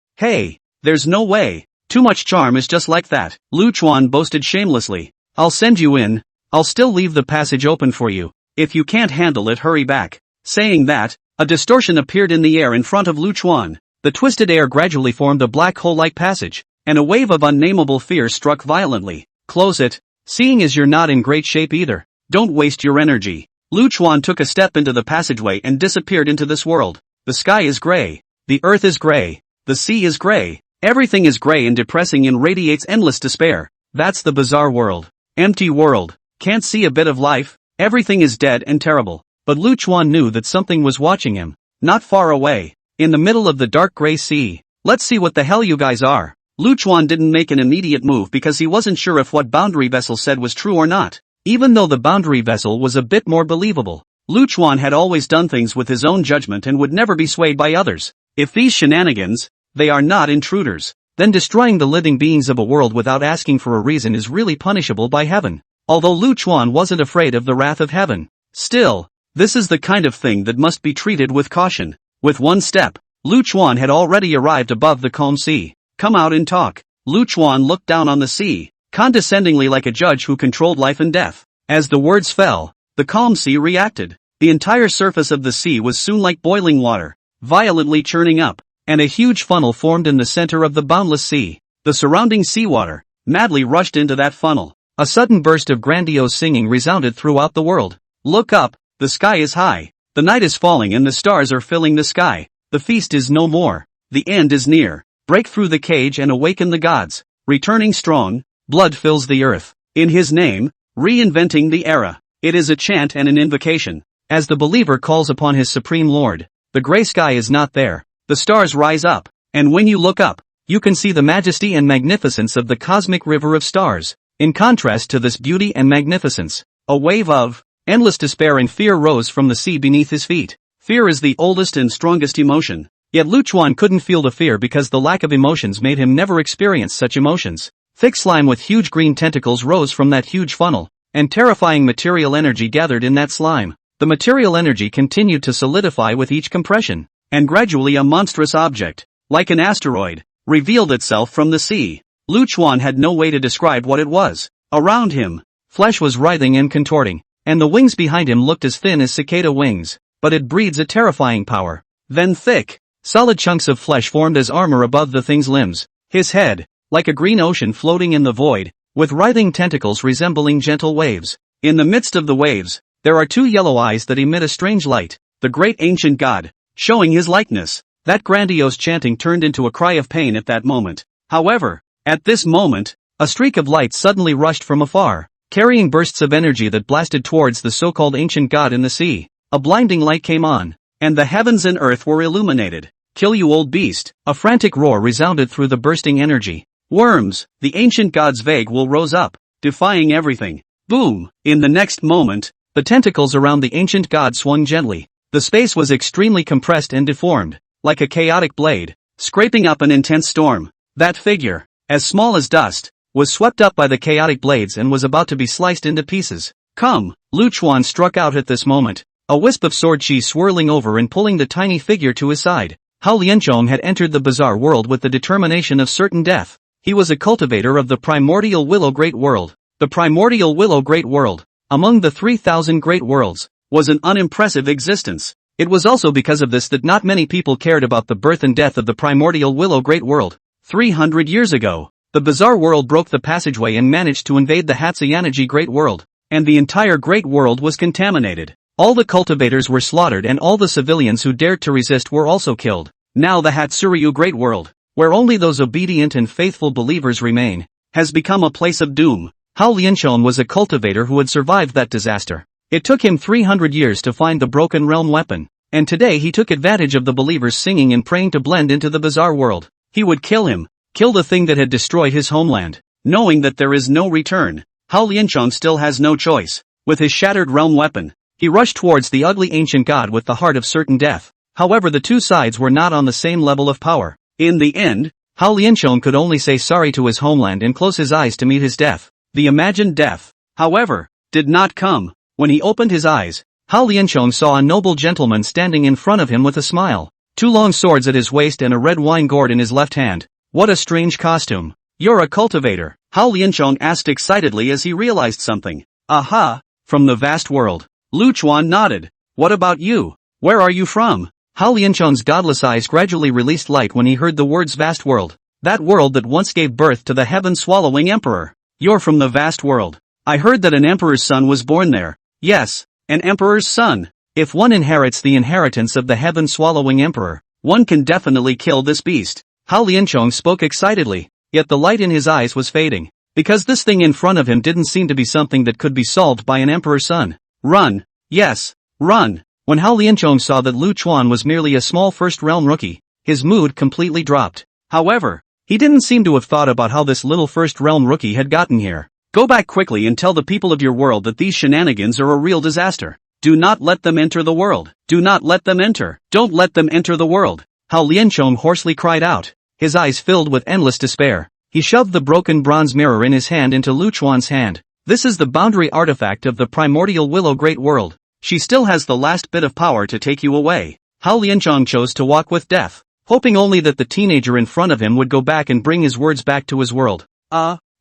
there's no way. Too much charm is just like that. Lu Chuan boasted shamelessly. I'll send you in. I'll still leave the passage open for you. If you can't handle it, hurry back. Saying that, a distortion appeared in the air in front of Lu Chuan. The twisted air gradually formed a black hole-like passage, and a wave of unnameable fear struck violently. Close it. Seeing as you're not in great shape either, don't waste your energy. Lu Chuan took a step into the passageway and disappeared into this world. The sky is gray. The earth is gray. The sea is gray. Everything is gray and depressing and radiates endless despair. That's the bizarre world. Empty world. Can't see a bit of life. Everything is dead and terrible. But Lu Chuan knew that something was watching him. Not far away. In the middle of the dark gray sea. Let's see what the hell you guys are. Lu Chuan didn't make an immediate move because he wasn't sure if what Boundary Vessel said was true or not. Even though the Boundary Vessel was a bit more believable, Lu Chuan had always done things with his own judgment and would never be swayed by others. If these shenanigans, they are not intruders, then destroying the living beings of a world without asking for a reason is really punishable by heaven. Although Lu Chuan wasn't afraid of the wrath of heaven, still, this is the kind of thing that must be treated with caution. With one step, Lu Chuan had already arrived above the calm sea. Come out and talk. Lu Chuan looked down on the sea, condescendingly like a judge who controlled life and death. As the words fell, the calm sea reacted. The entire surface of the sea was soon like boiling water, violently churning up, and a huge funnel formed in the center of the boundless sea. The surrounding seawater madly rushed into that funnel. A sudden burst of grandiose singing resounded throughout the world. Look up, the sky is high. The night is falling and the stars are filling the sky. The feast is no more. The end is near. Break through the cage and awaken the gods. Returning strong, blood fills the earth. In his name, reinventing the era. It is a chant and an invocation. As the believer calls upon his supreme Lord, the gray sky is not there. The stars rise up, and when you look up, you can see the majesty and magnificence of the cosmic river of stars. In contrast to this beauty and magnificence, a wave of endless despair and fear rose from the sea beneath his feet. Fear is the oldest and strongest emotion. Yet Lu Chuan couldn't feel the fear because the lack of emotions made him never experience such emotions. Thick slime with huge green tentacles rose from that huge funnel, and terrifying material energy gathered in that slime. The material energy continued to solidify with each compression, and gradually a monstrous object, like an asteroid, revealed itself from the sea. Lu Chuan had no way to describe what it was. Around him, flesh was writhing and contorting, and the wings behind him looked as thin as cicada wings, but it breathes a terrifying power. Then thick, solid chunks of flesh formed as armor above the thing's limbs. His head, like a green ocean floating in the void, with writhing tentacles resembling gentle waves. In the midst of the waves, there are two yellow eyes that emit a strange light, the great ancient god, showing his likeness. That grandiose chanting turned into a cry of pain at that moment. However, at this moment, a streak of light suddenly rushed from afar, carrying bursts of energy that blasted towards the so-called ancient god in the sea. A blinding light came on, and the heavens and earth were illuminated. "Kill you, old beast!" A frantic roar resounded through the bursting energy. "Worms!" The ancient god's vague will rose up, defying everything. Boom! In the next moment, the tentacles around the ancient god swung gently. The space was extremely compressed and deformed, like a chaotic blade, scraping up an intense storm. That figure, as small as dust, was swept up by the chaotic blades and was about to be sliced into pieces. "Come!" Lu Chuan struck out at this moment, a wisp of sword chi swirling over and pulling the tiny figure to his side. Hao Lianchong had entered the bizarre world with the determination of certain death. He was a cultivator of the primordial willow great world. The primordial willow great world, among the 3,000 great worlds, was an unimpressive existence. It was also because of this that not many people cared about the birth and death of the primordial willow great world. 300 years ago, the bizarre world broke the passageway and managed to invade the Hatsuyanaji great world, and the entire great world was contaminated. All the cultivators were slaughtered and all the civilians who dared to resist were also killed. Now the Hatsuryu great world, where only those obedient and faithful believers remain, has become a place of doom. Hao Lianchong was a cultivator who had survived that disaster. It took him 300 years to find the broken realm weapon, and today he took advantage of the believers singing and praying to blend into the bizarre world. He would kill him, kill the thing that had destroyed his homeland. Knowing that there is no return, Hao Lianchong still has no choice. With his shattered realm weapon, he rushed towards the ugly ancient god with the heart of certain death. However, the two sides were not on the same level of power. In the end, Hao Lianchong could only say sorry to his homeland and close his eyes to meet his death. The imagined death, however, did not come. When he opened his eyes, Hao Lianchong saw a noble gentleman standing in front of him with a smile, two long swords at his waist and a red wine gourd in his left hand. What a strange costume. "You're a cultivator?" Hao Lianchong asked excitedly as he realized something. "Aha! From the vast world." Lu Chuan nodded. "What about you? Where are you from?" Hao Lianchong's godless eyes gradually released light when he heard the words vast world. That world that once gave birth to the heaven-swallowing emperor. "You're from the vast world. I heard that an emperor's son was born there." "Yes, an emperor's son. If one inherits the inheritance of the heaven-swallowing emperor, one can definitely kill this beast." Hao Lianchong spoke excitedly, yet the light in his eyes was fading, because this thing in front of him didn't seem to be something that could be solved by an emperor's son. "Run! Yes, run!" When Hao Lianchong saw that Lu Chuan was merely a small first-realm rookie, his mood completely dropped. However, he didn't seem to have thought about how this little first-realm rookie had gotten here. "Go back quickly and tell the people of your world that these shenanigans are a real disaster. Do not let them enter the world. Do not let them enter. Don't let them enter the world." Hao Lianchong hoarsely cried out, his eyes filled with endless despair. He shoved the broken bronze mirror in his hand into Lu Chuan's hand. "This is the boundary artifact of the primordial willow great world. She still has the last bit of power to take you away." Hao Lianchong chose to walk with death, hoping only that the teenager in front of him would go back and bring his words back to his world.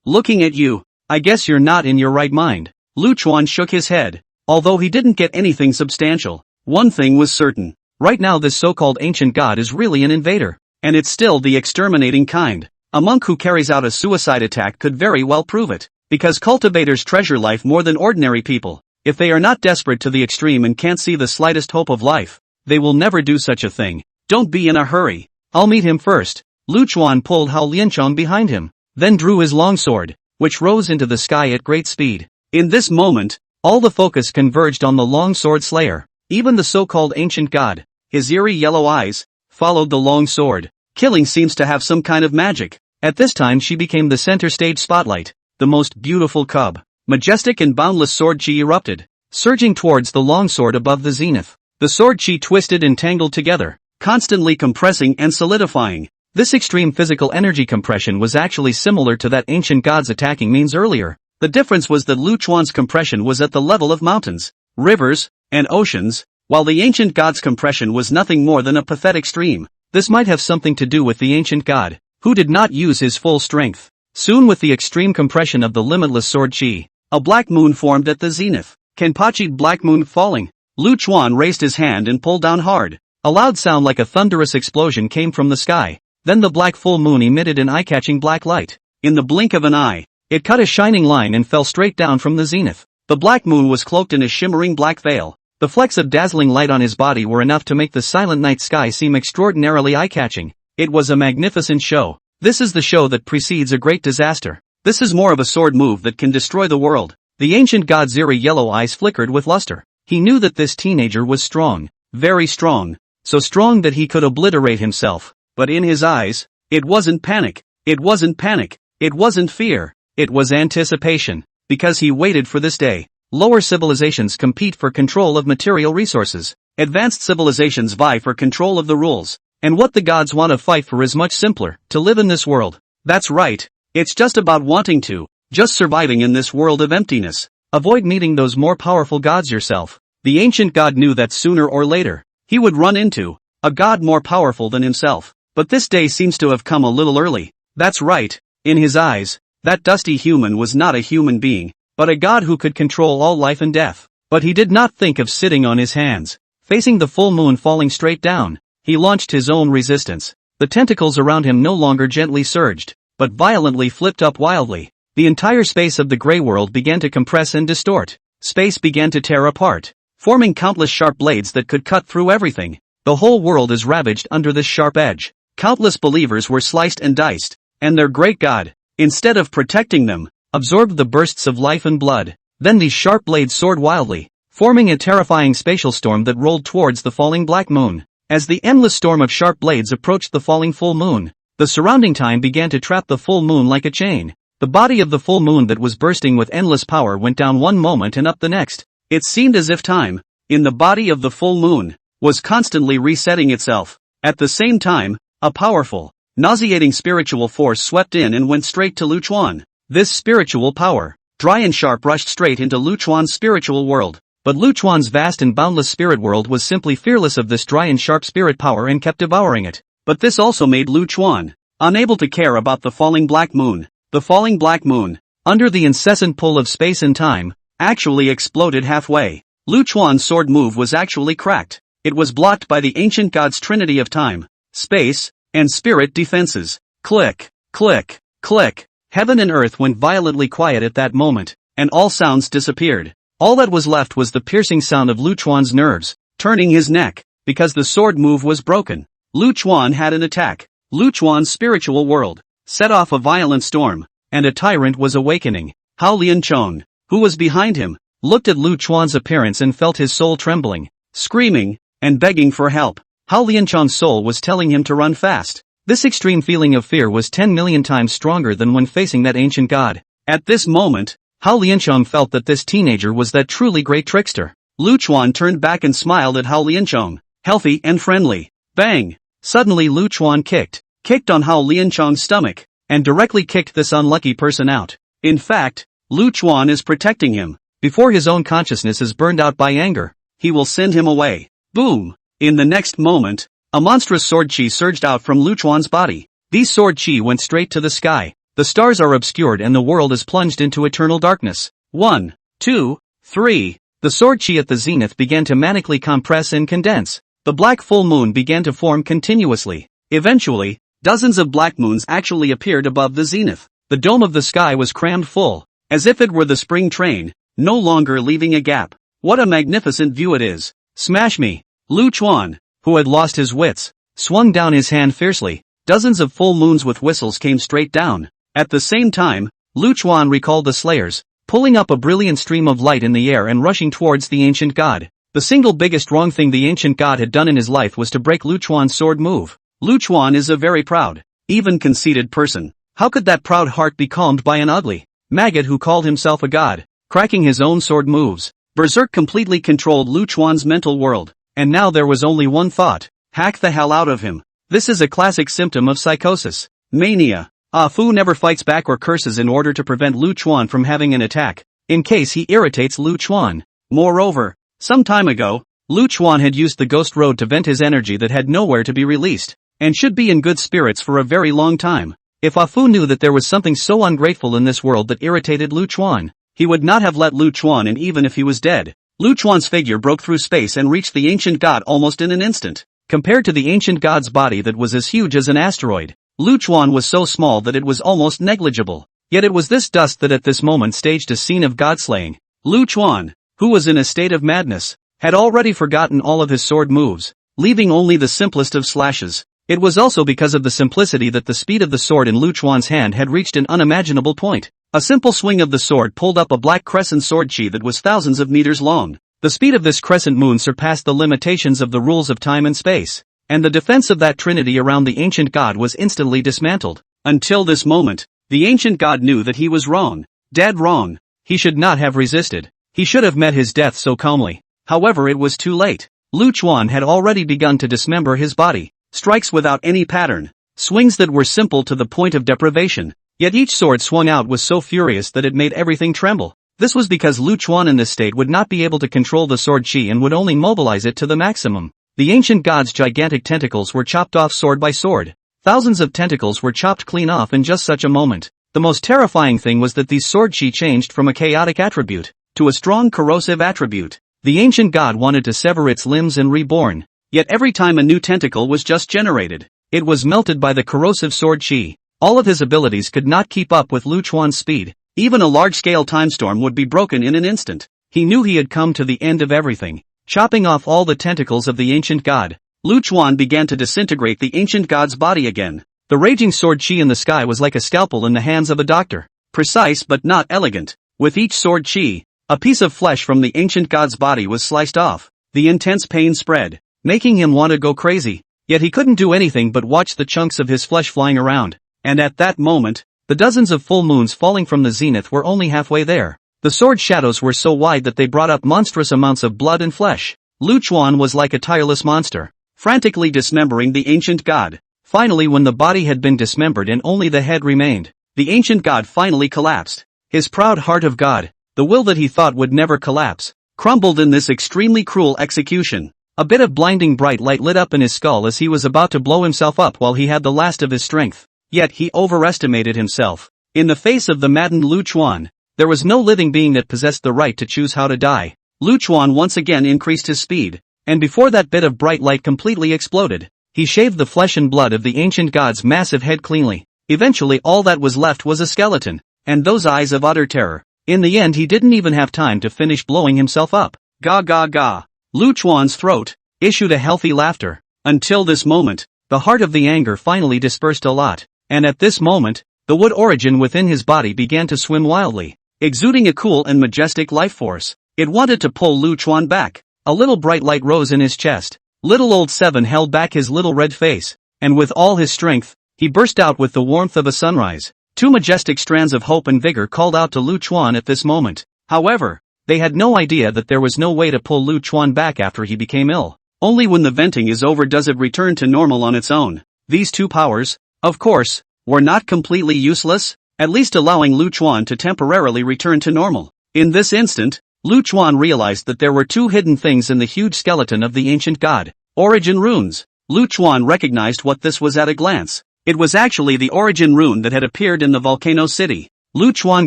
Looking at you, I guess you're not in your right mind." Lu Chuan shook his head. Although he didn't get anything substantial, one thing was certain. Right now this so-called ancient god is really an invader, and it's still the exterminating kind. A monk who carries out a suicide attack could very well prove it, because cultivators treasure life more than ordinary people. If they are not desperate to the extreme and can't see the slightest hope of life, they will never do such a thing. "Don't be in a hurry. I'll meet him first." Lu Chuan pulled Hao Lianchong behind him, then drew his long sword, which rose into the sky at great speed. In this moment, all the focus converged on the long sword slayer. Even the so-called ancient god, his eerie yellow eyes, followed the long sword. Killing seems to have some kind of magic. At this time she became the center stage spotlight, the most beautiful cub. Majestic and boundless sword chi erupted, surging towards the long sword above the zenith. The sword chi twisted and tangled together, constantly compressing and solidifying. This extreme physical energy compression was actually similar to that ancient god's attacking means earlier. The difference was that Lu Chuan's compression was at the level of mountains, rivers, and oceans, while the ancient god's compression was nothing more than a pathetic stream. This might have something to do with the ancient god, who did not use his full strength. Soon, with the extreme compression of the limitless sword chi, a black moon formed at the zenith. Kenpachi black moon falling. Lu Chuan raised his hand and pulled down hard. A loud sound like a thunderous explosion came from the sky. Then the black full moon emitted an eye-catching black light. In the blink of an eye, it cut a shining line and fell straight down from the zenith. The black moon was cloaked in a shimmering black veil. The flecks of dazzling light on his body were enough to make the silent night sky seem extraordinarily eye-catching. It was a magnificent show. This is the show that precedes a great disaster. This is more of a sword move that can destroy the world. The ancient god's eerie yellow eyes flickered with luster. He knew that this teenager was strong. Very strong. So strong that he could obliterate himself. But in his eyes, it wasn't panic. It wasn't panic. It wasn't fear. It was anticipation. Because he waited for this day. Lower civilizations compete for control of material resources. Advanced civilizations vie for control of the rules. And what the gods want to fight for is much simpler, to live in this world. That's right. It's just about wanting to. Just surviving in this world of emptiness. Avoid meeting those more powerful gods yourself. The ancient god knew that sooner or later, he would run into a god more powerful than himself. But this day seems to have come a little early. That's right. In his eyes, that dusty human was not a human being, but a god who could control all life and death. But he did not think of sitting on his hands, facing the full moon falling straight down. He launched his own resistance. The tentacles around him no longer gently surged, but violently flipped up wildly. The entire space of the gray world began to compress and distort. Space began to tear apart, forming countless sharp blades that could cut through everything. The whole world is ravaged under this sharp edge. Countless believers were sliced and diced, and their great god, instead of protecting them, absorbed the bursts of life and blood. Then these sharp blades soared wildly, forming a terrifying spatial storm that rolled towards the falling black moon. As the endless storm of sharp blades approached the falling full moon, the surrounding time began to trap the full moon like a chain. The body of the full moon that was bursting with endless power went down one moment and up the next. It seemed as if time, in the body of the full moon, was constantly resetting itself. At the same time, a powerful, nauseating spiritual force swept in and went straight to Lu Chuan. This spiritual power, dry and sharp, rushed straight into Lu Chuan's spiritual world. But Lu Chuan's vast and boundless spirit world was simply fearless of this dry and sharp spirit power and kept devouring it. But this also made Lu Chuan unable to care about the falling black moon. The falling black moon, under the incessant pull of space and time, actually exploded halfway. Lu Chuan's sword move was actually cracked. It was blocked by the ancient god's trinity of time, space, and spirit defenses. Click, click, click. Heaven and earth went violently quiet at that moment, and all sounds disappeared. All that was left was the piercing sound of Lu Chuan's nerves turning his neck, because the sword move was broken. Lu Chuan had an attack. Lu Chuan's spiritual world set off a violent storm, and a tyrant was awakening. Hao Lianchong, who was behind him, looked at Lu Chuan's appearance and felt his soul trembling, screaming, and begging for help. Hao Lianchong's soul was telling him to run fast. This extreme feeling of fear was 10 million times stronger than when facing that ancient god. At this moment, Hao Lianchong felt that this teenager was that truly great trickster. Lu Chuan turned back and smiled at Hao Lianchong, healthy and friendly. Bang! Suddenly Lu Chuan kicked on Hao Lianchong's stomach, and directly kicked this unlucky person out. In fact, Lu Chuan is protecting him. Before his own consciousness is burned out by anger, he will send him away. Boom! In the next moment, a monstrous sword chi surged out from Lu Chuan's body. These sword chi went straight to the sky. The stars are obscured and the world is plunged into eternal darkness. 1, 2, 3. The sword chi at the zenith began to manically compress and condense. The black full moon began to form continuously. Eventually, dozens of black moons actually appeared above the zenith. The dome of the sky was crammed full, as if it were the spring train, no longer leaving a gap. What a magnificent view it is. Smash me! Lu Chuan, who had lost his wits, swung down his hand fiercely. Dozens of full moons with whistles came straight down. At the same time, Lu Chuan recalled the slayers, pulling up a brilliant stream of light in the air and rushing towards the ancient god. The single biggest wrong thing the ancient god had done in his life was to break Lu Chuan's sword move. Lu Chuan is a very proud, even conceited person. How could that proud heart be calmed by an ugly maggot who called himself a god, cracking his own sword moves? Berserk completely controlled Lu Chuan's mental world, and now there was only one thought: hack the hell out of him. This is a classic symptom of psychosis. Mania. Ah Fu never fights back or curses in order to prevent Lu Chuan from having an attack, in case he irritates Lu Chuan. Moreover, some time ago, Lu Chuan had used the ghost road to vent his energy that had nowhere to be released, and should be in good spirits for a very long time. If Ah Fu knew that there was something so ungrateful in this world that irritated Lu Chuan, he would not have let Lu Chuan in even if he was dead. Lu Chuan's figure broke through space and reached the ancient god almost in an instant. Compared to the ancient god's body that was as huge as an asteroid, Lu Chuan was so small that it was almost negligible. Yet it was this dust that at this moment staged a scene of god-slaying. Lu Chuan, who was in a state of madness, had already forgotten all of his sword moves, leaving only the simplest of slashes. It was also because of the simplicity that the speed of the sword in Lu Chuan's hand had reached an unimaginable point. A simple swing of the sword pulled up a black crescent sword chi that was thousands of meters long. The speed of this crescent moon surpassed the limitations of the rules of time and space, and the defense of that trinity around the ancient god was instantly dismantled. Until this moment, the ancient god knew that he was wrong. Dead wrong. He should not have resisted. He should have met his death so calmly. However, it was too late. Lu Chuan had already begun to dismember his body. Strikes without any pattern. Swings that were simple to the point of deprivation. Yet each sword swung out was so furious that it made everything tremble. This was because Lu Chuan in this state would not be able to control the sword chi and would only mobilize it to the maximum. The ancient god's gigantic tentacles were chopped off sword by sword. Thousands of tentacles were chopped clean off in just such a moment. The most terrifying thing was that these sword chi changed from a chaotic attribute to a strong corrosive attribute. The ancient god wanted to sever its limbs and reborn. Yet every time a new tentacle was just generated, it was melted by the corrosive sword chi. All of his abilities could not keep up with Lu Chuan's speed. Even a large-scale time storm would be broken in an instant. He knew he had come to the end of everything. Chopping off all the tentacles of the ancient god, Lu Chuan began to disintegrate the ancient god's body again. The raging sword chi in the sky was like a scalpel in the hands of a doctor. Precise but not elegant. With each sword chi, a piece of flesh from the ancient god's body was sliced off. The intense pain spread, making him want to go crazy. Yet he couldn't do anything but watch the chunks of his flesh flying around. And at that moment, the dozens of full moons falling from the zenith were only halfway there. The sword shadows were so wide that they brought up monstrous amounts of blood and flesh. Lu Chuan was like a tireless monster, frantically dismembering the ancient god. Finally, when the body had been dismembered and only the head remained, the ancient god finally collapsed. His proud heart of god, the will that he thought would never collapse, crumbled in this extremely cruel execution. A bit of blinding bright light lit up in his skull as he was about to blow himself up while he had the last of his strength. Yet he overestimated himself. In the face of the maddened Lu Chuan, there was no living being that possessed the right to choose how to die. Lu Chuan once again increased his speed, and before that bit of bright light completely exploded, he shaved the flesh and blood of the ancient god's massive head cleanly. Eventually all that was left was a skeleton, and those eyes of utter terror. In the end he didn't even have time to finish blowing himself up. Ga ga ga. Lu Chuan's throat issued a healthy laughter. Until this moment, the heart of the anger finally dispersed a lot. And at this moment, the wood origin within his body began to swim wildly, exuding a cool and majestic life force. It wanted to pull Lu Chuan back. A little bright light rose in his chest. Little old Seven held back his little red face, and with all his strength, he burst out with the warmth of a sunrise. Two majestic strands of hope and vigor called out to Lu Chuan at this moment. However, they had no idea that there was no way to pull Lu Chuan back after he became ill. Only when the venting is over does it return to normal on its own. These two powers, of course, were not completely useless, at least allowing Lu Chuan to temporarily return to normal. In this instant, Lu Chuan realized that there were two hidden things in the huge skeleton of the ancient god. Origin runes. Lu Chuan recognized what this was at a glance. It was actually the origin rune that had appeared in the volcano city. Lu Chuan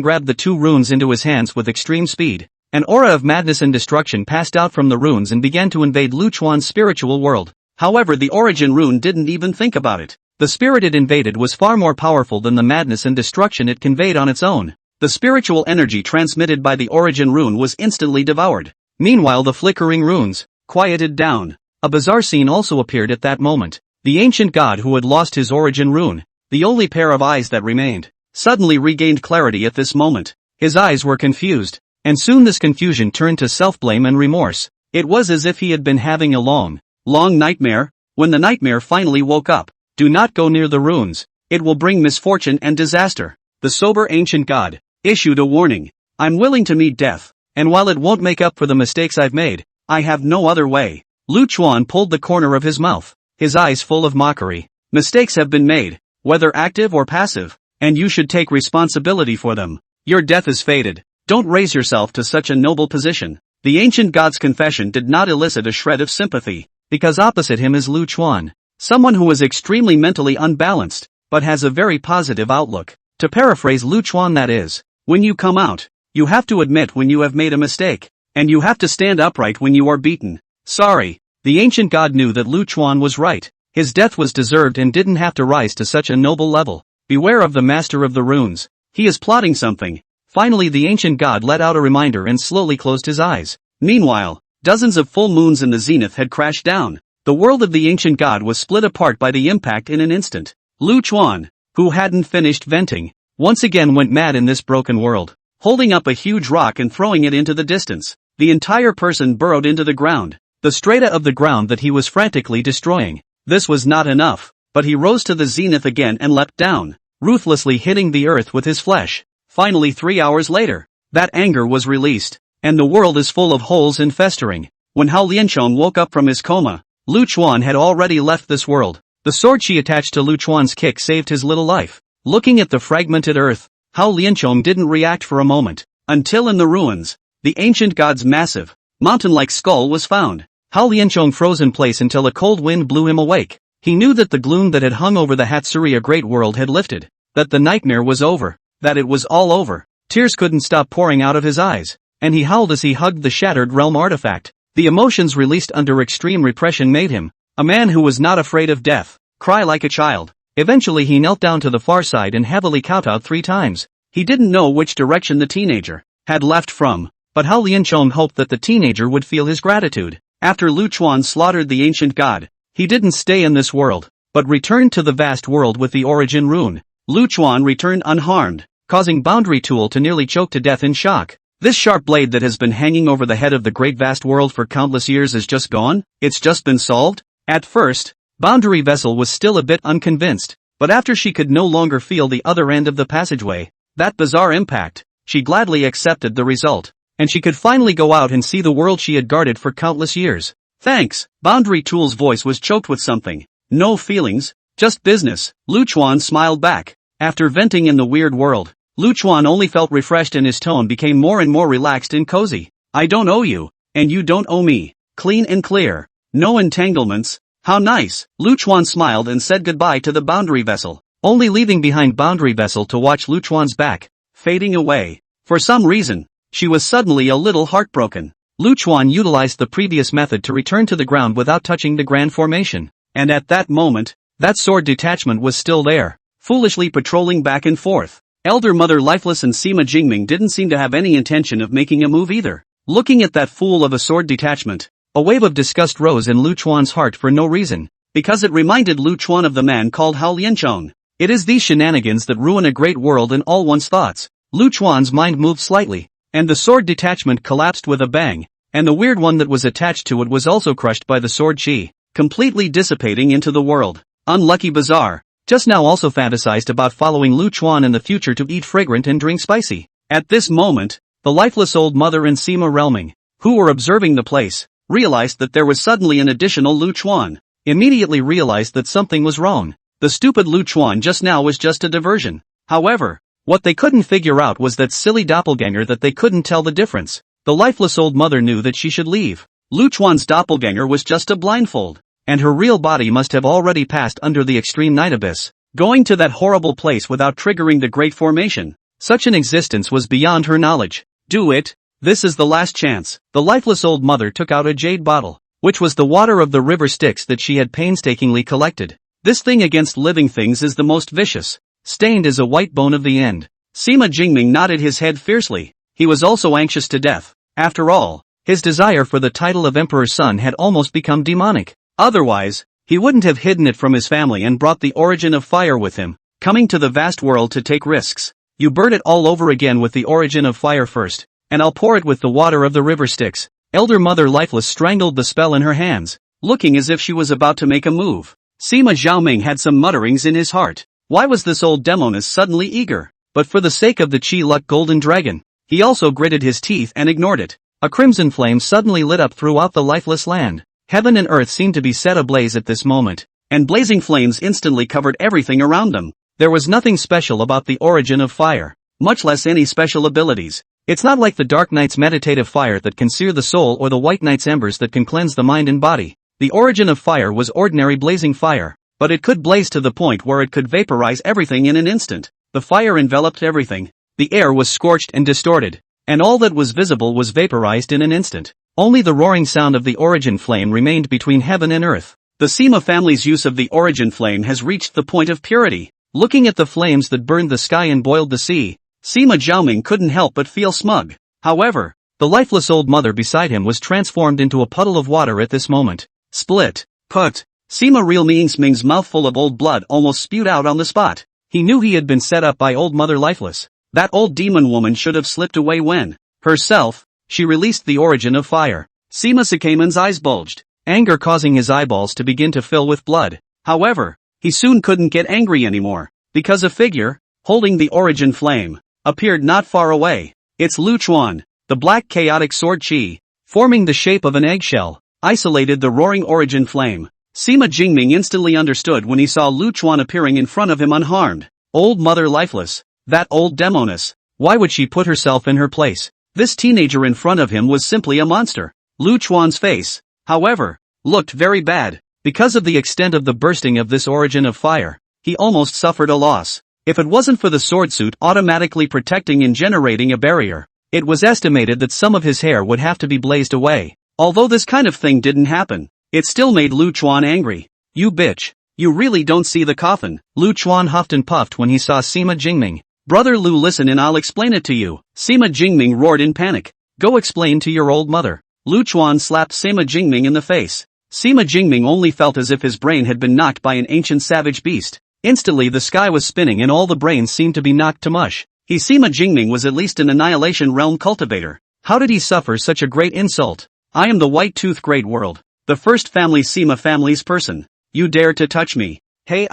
grabbed the two runes into his hands with extreme speed. An aura of madness and destruction passed out from the runes and began to invade Lu Chuan's spiritual world. However, the origin rune didn't even think about it. The spirit it invaded was far more powerful than the madness and destruction it conveyed on its own. The spiritual energy transmitted by the origin rune was instantly devoured. Meanwhile, the flickering runes quieted down. A bizarre scene also appeared at that moment. The ancient god who had lost his origin rune, the only pair of eyes that remained, suddenly regained clarity at this moment. His eyes were confused, and soon this confusion turned to self-blame and remorse. It was as if he had been having a long nightmare. When the nightmare finally woke up, do not go near the runes. It will bring misfortune and disaster. The sober ancient god issued a warning. I'm willing to meet death, and while it won't make up for the mistakes I've made, I have no other way. Lu Chuan pulled the corner of his mouth, his eyes full of mockery. Mistakes have been made, whether active or passive, and you should take responsibility for them. Your death is fated. Don't raise yourself to such a noble position. The ancient god's confession did not elicit a shred of sympathy, because opposite him is Lu Chuan, someone who is extremely mentally unbalanced, but has a very positive outlook. To paraphrase Lu Chuan, that is, when you come out, you have to admit when you have made a mistake, and you have to stand upright when you are beaten. Sorry. The ancient god knew that Lu Chuan was right. His death was deserved and didn't have to rise to such a noble level. Beware of the master of the runes. He is plotting something. Finally, the ancient god let out a reminder and slowly closed his eyes. Meanwhile, dozens of full moons in the zenith had crashed down. The world of the ancient god was split apart by the impact in an instant. Lu Chuan, who hadn't finished venting, once again went mad in this broken world, holding up a huge rock and throwing it into the distance. The entire person burrowed into the ground, the strata of the ground that he was frantically destroying. This was not enough, but he rose to the zenith again and leapt down, ruthlessly hitting the earth with his flesh. Finally, 3 hours later, that anger was released, and the world is full of holes and festering. When Hao Lianchong woke up from his coma, Lu Chuan had already left this world. The sword she attached to Lu Chuan's kick saved his little life. Looking at the fragmented earth, Hao Lianchong didn't react for a moment, until in the ruins, the ancient god's massive, mountain-like skull was found. Hao Lianchong froze in place until a cold wind blew him awake. He knew that the gloom that had hung over the Hatsuria Great World had lifted, that the nightmare was over, that it was all over. Tears couldn't stop pouring out of his eyes, and he howled as he hugged the shattered realm artifact. The emotions released under extreme repression made him a man who was not afraid of death, cry like a child. Eventually he knelt down to the far side and heavily kowtowed 3 times. He didn't know which direction the teenager had left from, but Hao Lianchong hoped that the teenager would feel his gratitude. After Lu Chuan slaughtered the ancient god, he didn't stay in this world, but returned to the vast world with the origin rune. Lu Chuan returned unharmed, causing Boundary Tool to nearly choke to death in shock. This sharp blade that has been hanging over the head of the great vast world for countless years is just gone? It's just been solved? At first, Boundary Vessel was still a bit unconvinced, but after she could no longer feel the other end of the passageway, that bizarre impact, she gladly accepted the result, and she could finally go out and see the world she had guarded for countless years. Thanks. Boundary Tool's voice was choked with something. No feelings, just business. Lu Chuan smiled back. After venting in the weird world, Lu Chuan only felt refreshed and his tone became more and more relaxed and cozy. I don't owe you, and you don't owe me. Clean and clear. No entanglements. How nice. Lu Chuan smiled and said goodbye to the Boundary Vessel, only leaving behind Boundary Vessel to watch Lu Chuan's back fading away. For some reason, she was suddenly a little heartbroken. Lu Chuan utilized the previous method to return to the ground without touching the Grand Formation, and at that moment, that sword detachment was still there, foolishly patrolling back and forth. Elder Mother Lifeless and Sima Jingming didn't seem to have any intention of making a move either. Looking at that fool of a sword detachment, a wave of disgust rose in Lu Chuan's heart for no reason, because it reminded Lu Chuan of the man called Hao Lianchong. It is these shenanigans that ruin a great world and all one's thoughts. Lu Chuan's mind moved slightly, and the sword detachment collapsed with a bang, and the weird one that was attached to it was also crushed by the sword chi, completely dissipating into the world. Unlucky Bazaar, just now also fantasized about following Lu Chuan in the future to eat fragrant and drink spicy. At this moment, the lifeless old mother and Sima Relming, who were observing the place, realized that there was suddenly an additional Lu Chuan, immediately realized that something was wrong. The stupid Lu Chuan just now was just a diversion. However, what they couldn't figure out was that silly doppelganger that they couldn't tell the difference. The lifeless old mother knew that she should leave. Lu Chuan's doppelganger was just a blindfold, and her real body must have already passed under the extreme night abyss, going to that horrible place without triggering the Great Formation. Such an existence was beyond her knowledge. Do it. This is the last chance. The lifeless old mother took out a jade bottle, which was the water of the river Styx that she had painstakingly collected. This thing against living things is the most vicious. Stained as a white bone of the end. Sima Jingming nodded his head fiercely. He was also anxious to death. After all, his desire for the title of Emperor's son had almost become demonic. Otherwise, he wouldn't have hidden it from his family and brought the origin of fire with him, coming to the vast world to take risks. You burn it all over again with the origin of fire first, and I'll pour it with the water of the river Styx. Elder Mother Lifeless strangled the spell in her hands, looking as if she was about to make a move. Sima Zhaoming had some mutterings in his heart. Why was this old demoness suddenly eager? But for the sake of the Chi-Luck Golden Dragon, he also gritted his teeth and ignored it. A crimson flame suddenly lit up throughout the lifeless land. Heaven and earth seemed to be set ablaze at this moment. and blazing flames instantly covered everything around them. There was nothing special about the origin of fire, much less any special abilities. It's not like the Dark Knight's meditative fire that can sear the soul or the White Knight's embers that can cleanse the mind and body. The origin of fire was ordinary blazing fire, but it could blaze to the point where it could vaporize everything in an instant. The fire enveloped everything. The air was scorched and distorted, and all that was visible was vaporized in an instant. Only the roaring sound of the origin flame remained between heaven and earth. The Sima family's use of the origin flame has reached the point of purity. Looking at the flames that burned the sky and boiled the sea, Sima Zhaoming couldn't help but feel smug. However, the lifeless old mother beside him was transformed into a puddle of water at this moment. Split. Put. Sima Real Ming's mouthful of old blood almost spewed out on the spot. He knew he had been set up by old Mother Lifeless. That old demon woman should have slipped away when, herself, she released the origin of fire. Sima Sakaiman's eyes bulged, anger causing his eyeballs to begin to fill with blood. However, he soon couldn't get angry anymore, because a figure, holding the origin flame, appeared not far away. It's Lu Chuan, the black chaotic sword chi, forming the shape of an eggshell, isolated the roaring origin flame. Sima Jingming instantly understood when he saw Lu Chuan appearing in front of him unharmed. Old Mother Lifeless, that old demoness. Why would she put herself in her place? This teenager in front of him was simply a monster. Lu Chuan's face, however, looked very bad. Because of the extent of the bursting of this origin of fire, he almost suffered a loss. If it wasn't for the sword suit automatically protecting and generating a barrier, it was estimated that some of his hair would have to be blazed away. Although this kind of thing didn't happen, it still made Lu Chuan angry. You bitch. You really don't see the coffin. Lu Chuan huffed and puffed when he saw Sima Jingming. Brother Lu, listen and I'll explain it to you. Sima Jingming roared in panic. Go explain to your old mother. Lu Chuan slapped Sima Jingming in the face. Sima Jingming only felt as if his brain had been knocked by an ancient savage beast. Instantly the sky was spinning and all the brains seemed to be knocked to mush. Sima Jingming was at least an Annihilation Realm cultivator. How did he suffer such a great insult? I am the White Tooth Great World, the first family Sima family's person. You dare to touch me? Hey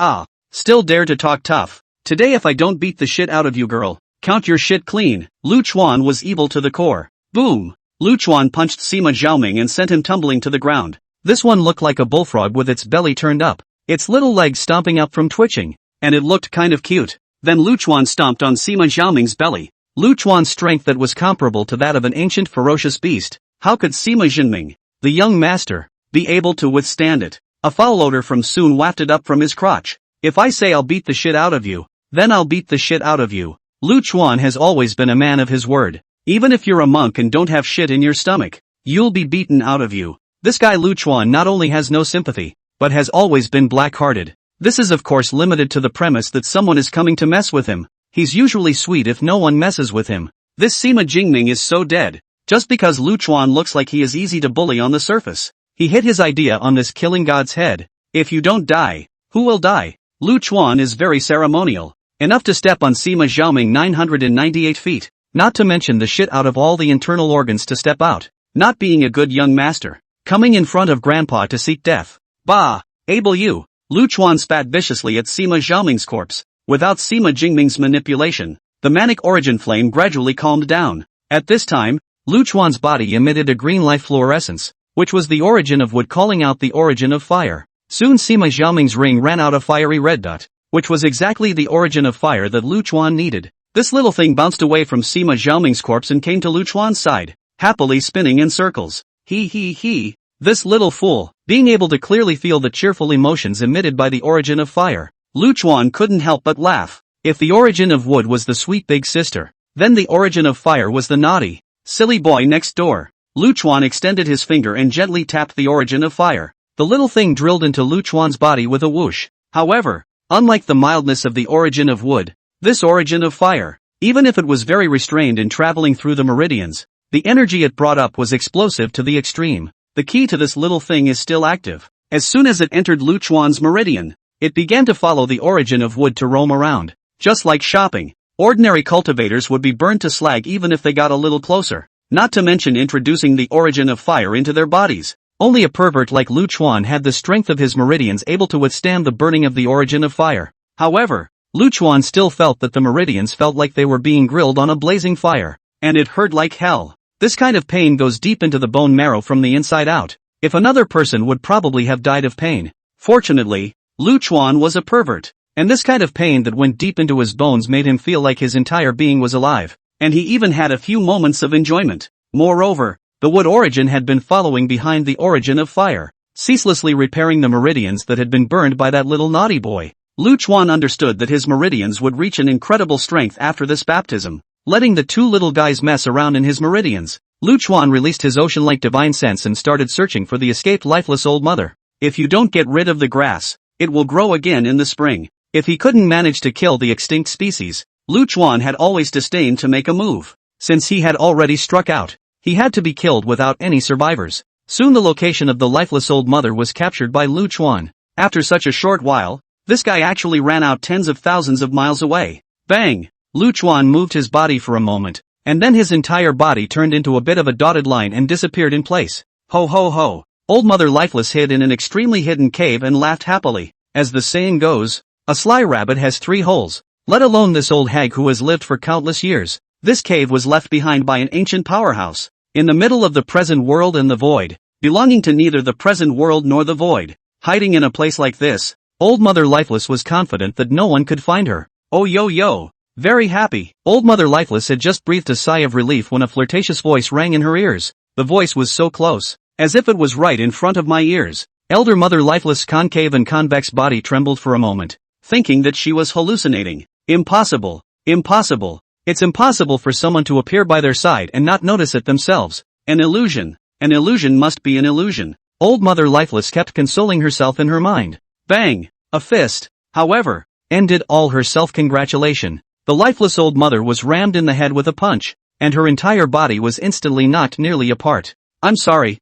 still dare to talk tough? Today if I don't beat the shit out of you girl, count your shit clean. Lu Chuan was evil to the core. Boom! Lu Chuan punched Sima Zhaoming and sent him tumbling to the ground. This one looked like a bullfrog with its belly turned up, its little legs stomping up from twitching, and it looked kind of cute. Then Lu Chuan stomped on Sima Zhaoming's belly. Lu Chuan's strength that was comparable to that of an ancient ferocious beast. How could Sima Jinming, the young master, be able to withstand it? A foul odor from Soon wafted up from his crotch. If I say I'll beat the shit out of you, then I'll beat the shit out of you. Lu Chuan has always been a man of his word. Even if you're a monk and don't have shit in your stomach, you'll be beaten out of you. This guy Lu Chuan not only has no sympathy, but has always been black-hearted. This is of course limited to the premise that someone is coming to mess with him. He's usually sweet if no one messes with him. This Sima Jingming is so dead, just because Lu Chuan looks like he is easy to bully on the surface. He hit his idea on this killing god's head. If you don't die, who will die? Lu Chuan is very ceremonial, enough to step on Sima Zhaoming 998 feet, not to mention the shit out of all the internal organs to step out. Not being a good young master, coming in front of grandpa to seek death. Bah! Able you! Lu Chuan spat viciously at Sima Zhaoming's corpse. Without Sima Jingming's manipulation, the manic origin flame gradually calmed down. At this time, Lu Chuan's body emitted a green light fluorescence, which was the origin of wood calling out the origin of fire. Soon Sima Zhaoming's ring ran out a fiery red dot, which was exactly the origin of fire that Lu Chuan needed. This little thing bounced away from Sima Zhaoming's corpse and came to Lu Chuan's side, happily spinning in circles. He. This little fool, being able to clearly feel the cheerful emotions emitted by the origin of fire. Lu Chuan couldn't help but laugh. If the origin of wood was the sweet big sister, then the origin of fire was the naughty, silly boy next door. Lu Chuan extended his finger and gently tapped the origin of fire. The little thing drilled into Lu Chuan's body with a whoosh. However, unlike the mildness of the origin of wood, this origin of fire, even if it was very restrained in traveling through the meridians, the energy it brought up was explosive to the extreme. The key to this little thing is still active. As soon as it entered Lu Chuan's meridian, it began to follow the origin of wood to roam around. Just like shopping, ordinary cultivators would be burned to slag even if they got a little closer, not to mention introducing the origin of fire into their bodies. Only a pervert like Lu Chuan had the strength of his meridians able to withstand the burning of the origin of fire. However, Lu Chuan still felt that the meridians felt like they were being grilled on a blazing fire, and it hurt like hell. This kind of pain goes deep into the bone marrow from the inside out. If another person would probably have died of pain. Fortunately, Lu Chuan was a pervert. And this kind of pain that went deep into his bones made him feel like his entire being was alive. And he even had a few moments of enjoyment. Moreover, the wood origin had been following behind the origin of fire, ceaselessly repairing the meridians that had been burned by that little naughty boy. Lu Chuan understood that his meridians would reach an incredible strength after this baptism. Letting the two little guys mess around in his meridians, Lu Chuan released his ocean-like divine sense and started searching for the escaped lifeless old mother. If you don't get rid of the grass, it will grow again in the spring. If he couldn't manage to kill the extinct species, Lu Chuan had always disdained to make a move. Since he had already struck out, he had to be killed without any survivors. Soon the location of the lifeless old mother was captured by Lu Chuan. After such a short while, this guy actually ran out tens of thousands of miles away. Bang! Lu Chuan moved his body for a moment, and then his entire body turned into a bit of a dotted line and disappeared in place. Ho ho ho! Old Mother Lifeless hid in an extremely hidden cave and laughed happily. As the saying goes, a sly rabbit has 3 holes. Let alone this old hag who has lived for countless years. This cave was left behind by an ancient powerhouse, in the middle of the present world and the void, belonging to neither the present world nor the void. Hiding in a place like this, Old Mother Lifeless was confident that no one could find her. Oh yo yo! Very happy. Old Mother Lifeless had just breathed a sigh of relief when a flirtatious voice rang in her ears. The voice was so close, as if it was right in front of my ears. Elder Mother Lifeless' concave and convex body trembled for a moment, thinking that she was hallucinating. Impossible. Impossible. It's impossible for someone to appear by their side and not notice it themselves. An illusion. An illusion must be an illusion. Old Mother Lifeless kept consoling herself in her mind. Bang! A fist. However, ended all her self-congratulation. The lifeless old mother was rammed in the head with a punch, and her entire body was instantly knocked nearly apart. I'm sorry,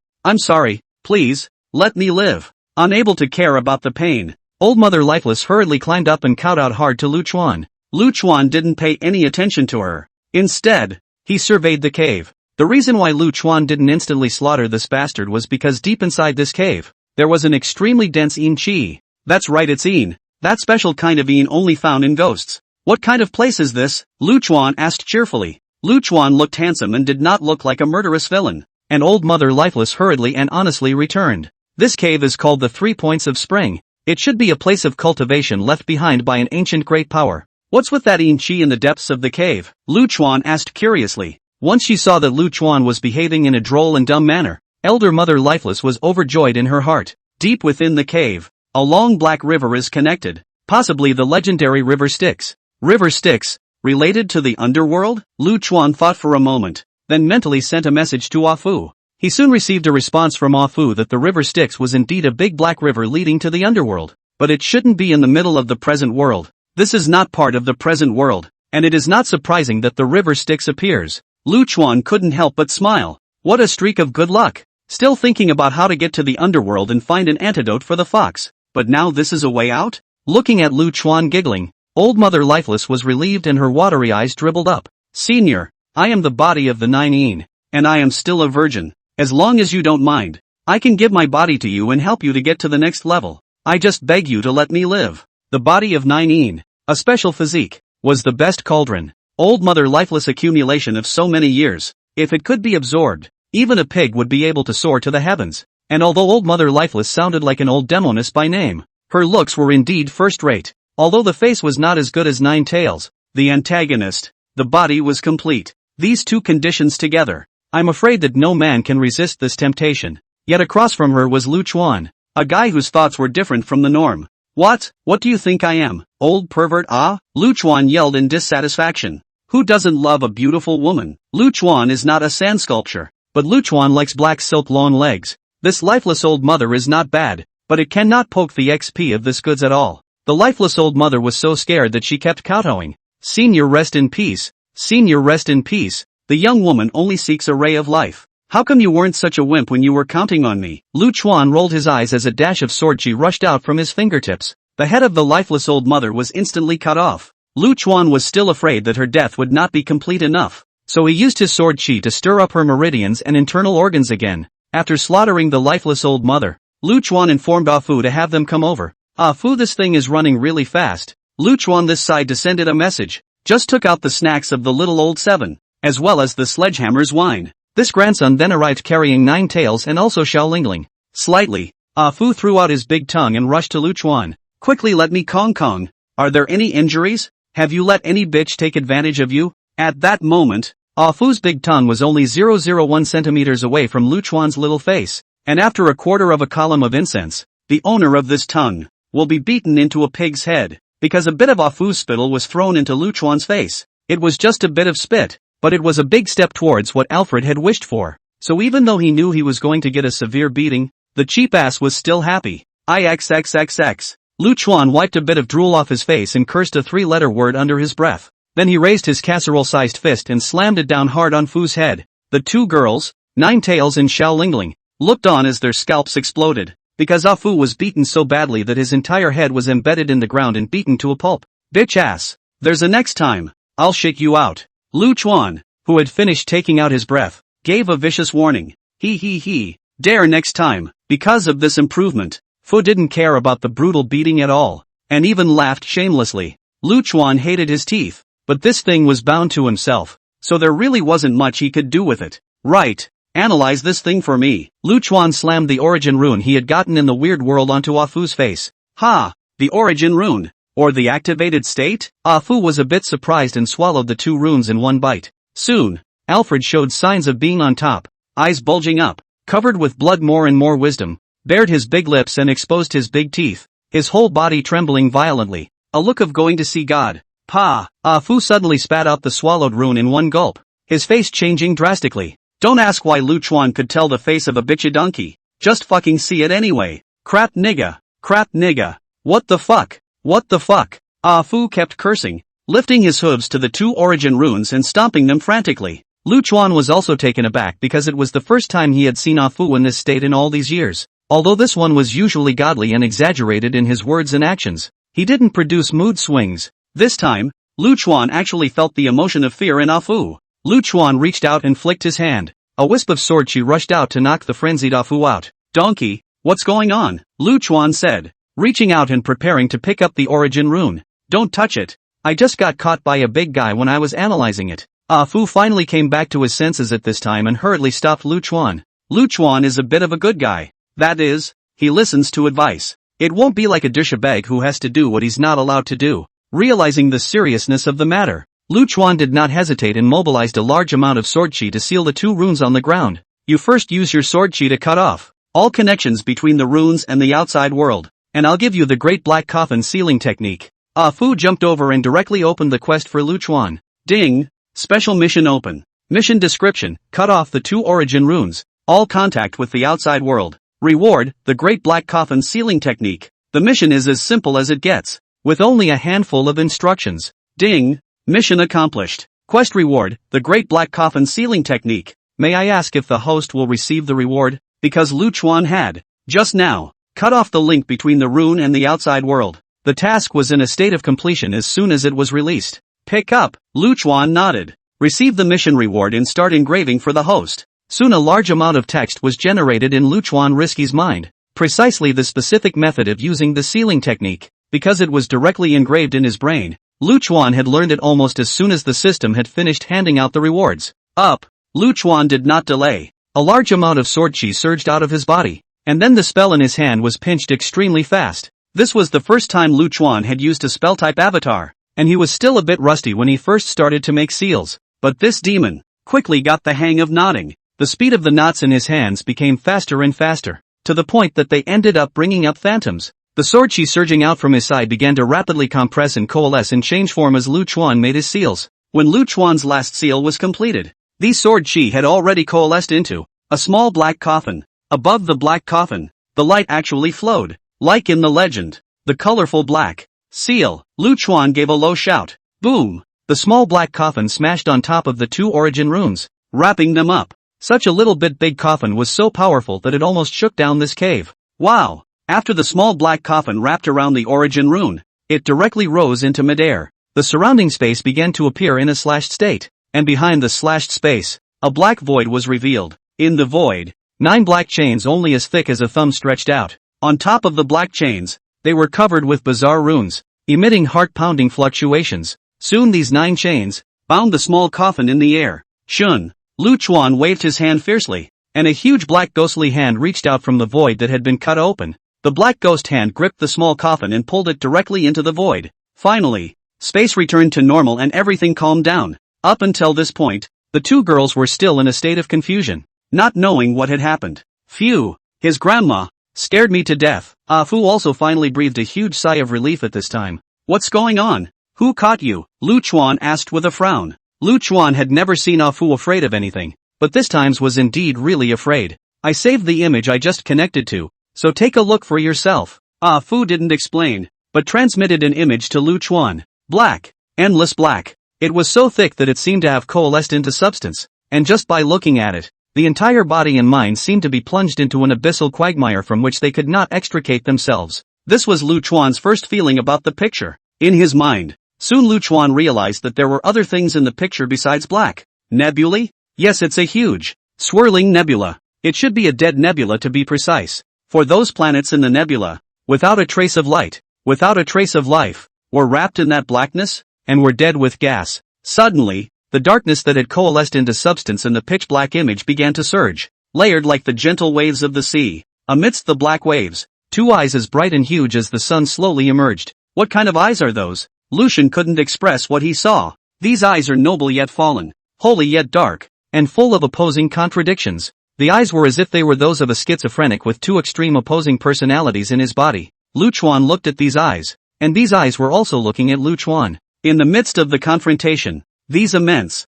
please, let me live. Unable to care about the pain, Old Mother Lifeless hurriedly climbed up and kowtowed hard to Lu Chuan. Lu Chuan didn't pay any attention to her. Instead, he surveyed the cave. The reason why Lu Chuan didn't instantly slaughter this bastard was because deep inside this cave, there was an extremely dense yin qi. That's right, it's yin. That special kind of yin only found in ghosts. What kind of place is this? Lu Chuan asked cheerfully. Lu Chuan looked handsome and did not look like a murderous villain. And Old Mother Lifeless hurriedly and honestly returned. This cave is called the 3 Points of Spring. It should be a place of cultivation left behind by an ancient great power. What's with that yin qi in the depths of the cave? Lu Chuan asked curiously. Once she saw that Lu Chuan was behaving in a droll and dumb manner, Elder Mother Lifeless was overjoyed in her heart. Deep within the cave, a long black river is connected. Possibly the legendary River Styx. River Styx, related to the underworld? Lu Chuan thought for a moment, then mentally sent a message to Afu. He soon received a response from Afu that the River Styx was indeed a big black river leading to the underworld. But it shouldn't be in the middle of the present world. This is not part of the present world, and it is not surprising that the River Styx appears. Lu Chuan couldn't help but smile. What a streak of good luck. Still thinking about how to get to the underworld and find an antidote for the fox. But now this is a way out? Looking at Lu Chuan giggling, Old Mother Lifeless was relieved and her watery eyes dribbled up. Senior, I am the body of the 9 yin, and I am still a virgin. As long as you don't mind, I can give my body to you and help you to get to the next level. I just beg you to let me live. The body of 9 yin, a special physique, was the best cauldron. Old Mother Lifeless accumulation of so many years. If it could be absorbed, even a pig would be able to soar to the heavens. And although Old Mother Lifeless sounded like an old demoness by name, her looks were indeed first-rate. Although the face was not as good as Nine Tails, the antagonist, the body was complete. These two conditions together, I'm afraid that no man can resist this temptation. Yet across from her was Lu Chuan, a guy whose thoughts were different from the norm. What do you think I am, old pervert? Ah? Lu Chuan yelled in dissatisfaction. Who doesn't love a beautiful woman? Lu Chuan is not a sand sculpture, but Lu Chuan likes black silk long legs. This lifeless old mother is not bad, but it cannot poke the XP of this goods at all. The lifeless old mother was so scared that she kept kowtowing. Senior, rest in peace. Senior, rest in peace. The young woman only seeks a ray of life. How come you weren't such a wimp when you were counting on me? Lu Chuan rolled his eyes as a dash of sword chi rushed out from his fingertips. The head of the lifeless old mother was instantly cut off. Lu Chuan was still afraid that her death would not be complete enough, so he used his sword chi to stir up her meridians and internal organs again. After slaughtering the lifeless old mother, Lu Chuan informed Afu to have them come over. Afu, this thing is running really fast. Lu Chuan this side descended a message. Just took out the snacks of the little old 7, as well as the sledgehammer's wine. This grandson then arrived carrying 9 tails and also Xiao Lingling. Slightly, Afu threw out his big tongue and rushed to Lu Chuan. Quickly let me Kong. Are there any injuries? Have you let any bitch take advantage of you? At that moment, Ah Fu's big tongue was only 0.001 centimeters away from Lu Chuan's little face, and after a quarter of a column of incense, the owner of this tongue will be beaten into a pig's head, because a bit of Ah Fu's spittle was thrown into Lu Chuan's face. It was just a bit of spit, but it was a big step towards what Alfred had wished for. So even though he knew he was going to get a severe beating, the cheap ass was still happy. IXXXX. Lu Chuan wiped a bit of drool off his face and cursed a 3-letter word under his breath. Then he raised his casserole-sized fist and slammed it down hard on Fu's head. The two girls, Nine Tails and Xiao Lingling, looked on as their scalps exploded, because Ah Fu was beaten so badly that his entire head was embedded in the ground and beaten to a pulp. Bitch ass. There's a next time. I'll shake you out. Lu Chuan, who had finished taking out his breath, gave a vicious warning. He. Dare next time. Because of this improvement, Fu didn't care about the brutal beating at all, and even laughed shamelessly. Lu Chuan hated his teeth, but this thing was bound to himself, so there really wasn't much he could do with it. Right. Analyze this thing for me. Lu Chuan slammed the origin rune he had gotten in the weird world onto Ah Fu's face. Ha! The origin rune. Or the activated state? Ah Fu was a bit surprised and swallowed the 2 runes in one bite. Soon, Alfred showed signs of being on top, eyes bulging up, covered with blood, more and more wisdom, bared his big lips and exposed his big teeth, his whole body trembling violently, a look of going to see God. Pa! Ah Fu suddenly spat out the swallowed rune in one gulp, his face changing drastically. Don't ask why Lu Chuan could tell the face of a bitchy donkey, just fucking see it anyway. Crap nigga. What the fuck? Ah Fu kept cursing, lifting his hooves to the 2 origin runes and stomping them frantically. Lu Chuan was also taken aback because it was the first time he had seen Ah Fu in this state in all these years. Although this one was usually godly and exaggerated in his words and actions, he didn't produce mood swings. This time, Lu Chuan actually felt the emotion of fear in Ah Fu. Lu Chuan reached out and flicked his hand. A wisp of sword chi rushed out to knock the frenzied Ah Fu out. Donkey, what's going on? Lu Chuan said, reaching out and preparing to pick up the origin rune. Don't touch it. I just got caught by a big guy when I was analyzing it. Ah Fu finally came back to his senses at this time and hurriedly stopped Lu Chuan. Lu Chuan is a bit of a good guy. That is, he listens to advice. It won't be like a douchebag who has to do what he's not allowed to do. Realizing the seriousness of the matter, Lu Chuan did not hesitate and mobilized a large amount of sword chi to seal the 2 runes on the ground. You first use your sword chi to cut off all connections between the runes and the outside world, and I'll give you the Great Black Coffin sealing technique. Ah Fu jumped over and directly opened the quest for Lu Chuan. Ding! Special mission open. Mission description: cut off the 2 origin runes, all contact with the outside world. Reward: the Great Black Coffin sealing technique. The mission is as simple as it gets, with only a handful of instructions. Ding! Mission accomplished. Quest reward: the Great Black Coffin sealing technique. May I ask if the host will receive the reward? Because Lu Chuan had, just now, cut off the link between the rune and the outside world. The task was in a state of completion as soon as it was released. Pick up. Lu Chuan nodded. Receive the mission reward and start engraving for the host. Soon a large amount of text was generated in Lu Chuan Risky's mind. Precisely the specific method of using the sealing technique. Because it was directly engraved in his brain, Lu Chuan had learned it almost as soon as the system had finished handing out the rewards. Up! Lu Chuan did not delay. A large amount of sword chi surged out of his body, and then the spell in his hand was pinched extremely fast. This was the first time Lu Chuan had used a spell-type avatar, and he was still a bit rusty when he first started to make seals. But this demon quickly got the hang of knotting. The speed of the knots in his hands became faster and faster, to the point that they ended up bringing up phantoms. The sword chi surging out from his side began to rapidly compress and coalesce and change form as Lu Chuan made his seals. When Lu Chuan's last seal was completed, these sword chi had already coalesced into a small black coffin. Above the black coffin, the light actually flowed, like in the legend. The colorful black seal. Lu Chuan gave a low shout. Boom! The small black coffin smashed on top of the 2 origin runes, wrapping them up. Such a little bit big coffin was so powerful that it almost shook down this cave. Wow! After the small black coffin wrapped around the origin rune, it directly rose into midair. The surrounding space began to appear in a slashed state, and behind the slashed space, a black void was revealed. In the void, 9 black chains only as thick as a thumb stretched out. On top of the black chains, they were covered with bizarre runes, emitting heart-pounding fluctuations. Soon these 9 chains bound the small coffin in the air. Shun! Lu Chuan waved his hand fiercely, and a huge black ghostly hand reached out from the void that had been cut open. The black ghost hand gripped the small coffin and pulled it directly into the void. Finally, space returned to normal and everything calmed down. Up until this point, the two girls were still in a state of confusion, not knowing what had happened. Phew, his grandma scared me to death. Ah Fu also finally breathed a huge sigh of relief at this time. What's going on? Who caught you? Lu Chuan asked with a frown. Lu Chuan had never seen Ah Fu afraid of anything, but this times was indeed really afraid. I saved the image I just connected to, so take a look for yourself. Ah Fu didn't explain, but transmitted an image to Lu Chuan. Black. Endless black. It was so thick that it seemed to have coalesced into substance, and just by looking at it, the entire body and mind seemed to be plunged into an abyssal quagmire from which they could not extricate themselves. This was Lu Chuan's first feeling about the picture. In his mind, soon Lu Chuan realized that there were other things in the picture besides black. Nebulae? Yes, it's a huge, swirling nebula. It should be a dead nebula to be precise. For those planets in the nebula, without a trace of light, without a trace of life, were wrapped in that blackness, and were dead with gas. Suddenly, the darkness that had coalesced into substance in the pitch-black image began to surge, layered like the gentle waves of the sea. Amidst the black waves, two eyes as bright and huge as the sun slowly emerged. What kind of eyes are those? Lucian couldn't express what he saw. These eyes are noble yet fallen, holy yet dark, and full of opposing contradictions. The eyes were as if they were those of a schizophrenic with two extreme opposing personalities in his body. Lu Chuan looked at these eyes, and these eyes were also looking at Lu Chuan. In the midst of the confrontation, these immense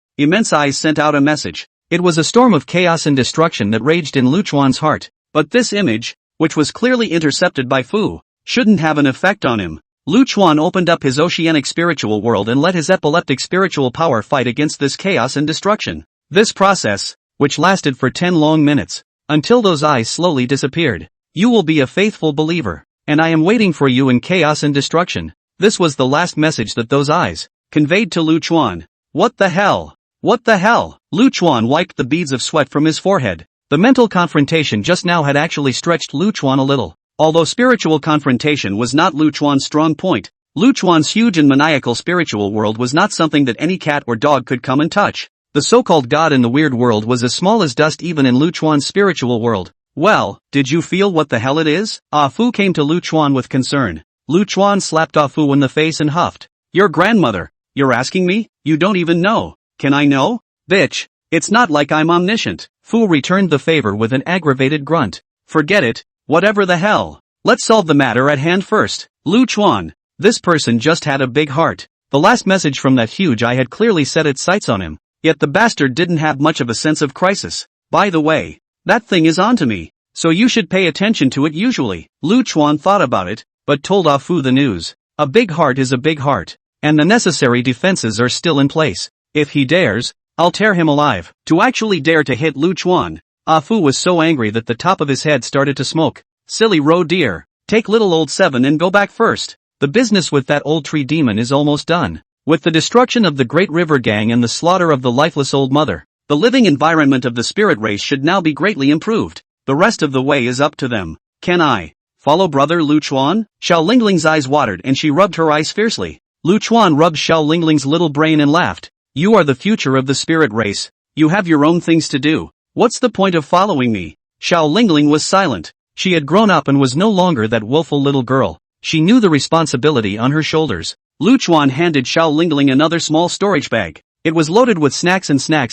eyes sent out a message. It was a storm of chaos and destruction that raged in Lu Chuan's heart. But this image, which was clearly intercepted by Fu, shouldn't have an effect on him. Lu Chuan opened up his oceanic spiritual world and let his epileptic spiritual power fight against this chaos and destruction. This process, which lasted for 10 long minutes, until those eyes slowly disappeared. You will be a faithful believer, and I am waiting for you in chaos and destruction. This was the last message that those eyes conveyed to Lu Chuan. What the hell? What the hell? Lu Chuan wiped the beads of sweat from his forehead. The mental confrontation just now had actually stretched Lu Chuan a little. Although spiritual confrontation was not Lu Chuan's strong point, Lu Chuan's huge and maniacal spiritual world was not something that any cat or dog could come and touch. The so-called god in the weird world was as small as dust even in Lu Chuan's spiritual world. Well, did you feel what the hell it is? Ah Fu came to Lu Chuan with concern. Lu Chuan slapped Ah Fu in the face and huffed. Your grandmother. You're asking me? You don't even know. Can I know? Bitch. It's not like I'm omniscient. Fu returned the favor with an aggravated grunt. Forget it. Whatever the hell. Let's solve the matter at hand first. Lu Chuan. This person just had a big heart. The last message from that huge eye had clearly set its sights on him. Yet the bastard didn't have much of a sense of crisis. By the way, that thing is onto me, so you should pay attention to it usually. Lu Chuan thought about it, but told Ah Fu the news. A big heart is a big heart, and the necessary defenses are still in place. If he dares, I'll tear him alive. To actually dare to hit Lu Chuan, Ah Fu was so angry that the top of his head started to smoke. Silly roe deer, take little old Seven and go back first. The business with that old tree demon is almost done. With the destruction of the Great River Gang and the slaughter of the lifeless old mother, the living environment of the spirit race should now be greatly improved. The rest of the way is up to them. Can I follow brother Lu Chuan? Xiao Lingling's eyes watered and she rubbed her eyes fiercely. Lu Chuan rubbed Xiao Lingling's little brain and laughed. You are the future of the spirit race. You have your own things to do. What's the point of following me? Xiao Lingling was silent. She had grown up and was no longer that willful little girl. She knew the responsibility on her shoulders. Lu Chuan handed Xiao Lingling another small storage bag. It was loaded with snacks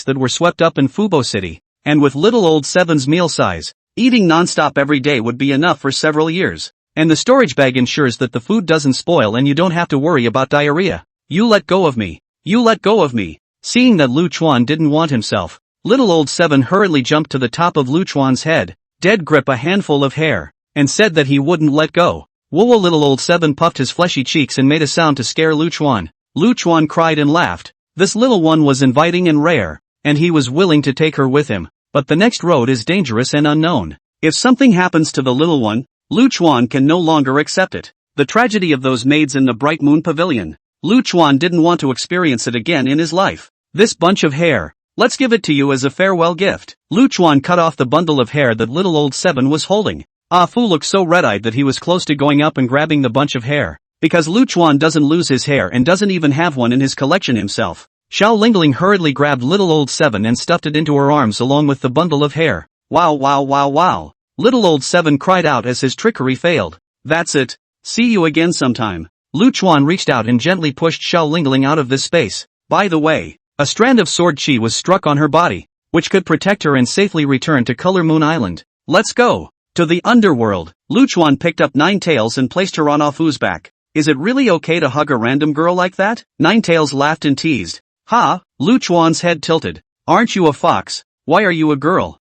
that were swept up in Fubo City, and with little old Seven's meal size. Eating non-stop every day would be enough for several years. And the storage bag ensures that the food doesn't spoil and you don't have to worry about diarrhea. You let go of me. You let go of me. Seeing that Lu Chuan didn't want himself, little old Seven hurriedly jumped to the top of Lu Chuan's head, dead grip a handful of hair, and said that he wouldn't let go. Whoa, little old Seven puffed his fleshy cheeks and made a sound to scare Lu Chuan. Lu Chuan cried and laughed. This little one was inviting and rare, and he was willing to take her with him. But the next road is dangerous and unknown. If something happens to the little one, Lu Chuan can no longer accept it. The tragedy of those maids in the Bright Moon Pavilion. Lu Chuan didn't want to experience it again in his life. This bunch of hair. Let's give it to you as a farewell gift. Lu Chuan cut off the bundle of hair that little old Seven was holding. Ah Fu looked so red-eyed that he was close to going up and grabbing the bunch of hair. Because Lu Chuan doesn't lose his hair and doesn't even have one in his collection himself. Xiao Lingling hurriedly grabbed little old Seven and stuffed it into her arms along with the bundle of hair. Wow. Little old Seven cried out as his trickery failed. That's it. See you again sometime. Lu Chuan reached out and gently pushed Xiao Lingling out of this space. By the way, a strand of sword chi was struck on her body, which could protect her and safely return to Color Moon Island. Let's go. To the underworld. Lu Chuan picked up Nine Tails and placed her on Afu's back. Is it really okay to hug a random girl like that? Nine Tails laughed and teased. Ha! Lu Chuan's head tilted. Aren't you a fox? Why are you a girl?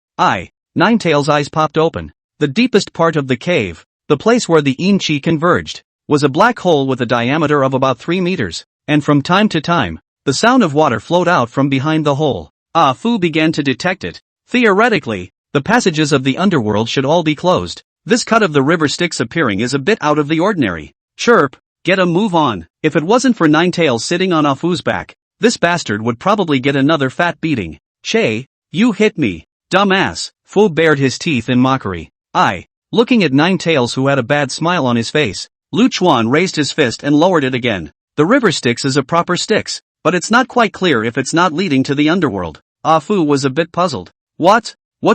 Nine Tails' eyes popped open. The deepest part of the cave, the place where the yin chi converged, was a black hole with a diameter of about 3 meters, and from time to time, the sound of water flowed out from behind the hole. Afu began to detect it. Theoretically, the passages of the underworld should all be closed. This cut of the river Styx appearing is a bit out of the ordinary. Chirp, get a move on. If it wasn't for Nine Tails sitting on Afu's back, this bastard would probably get another fat beating. Che, you hit me. Dumbass. Fu bared his teeth in mockery. Looking at Nine Tails who had a bad smile on his face, Lu Chuan raised his fist and lowered it again. The river Styx is a proper Styx, but it's not quite clear if it's not leading to the underworld. Afu was a bit puzzled. What's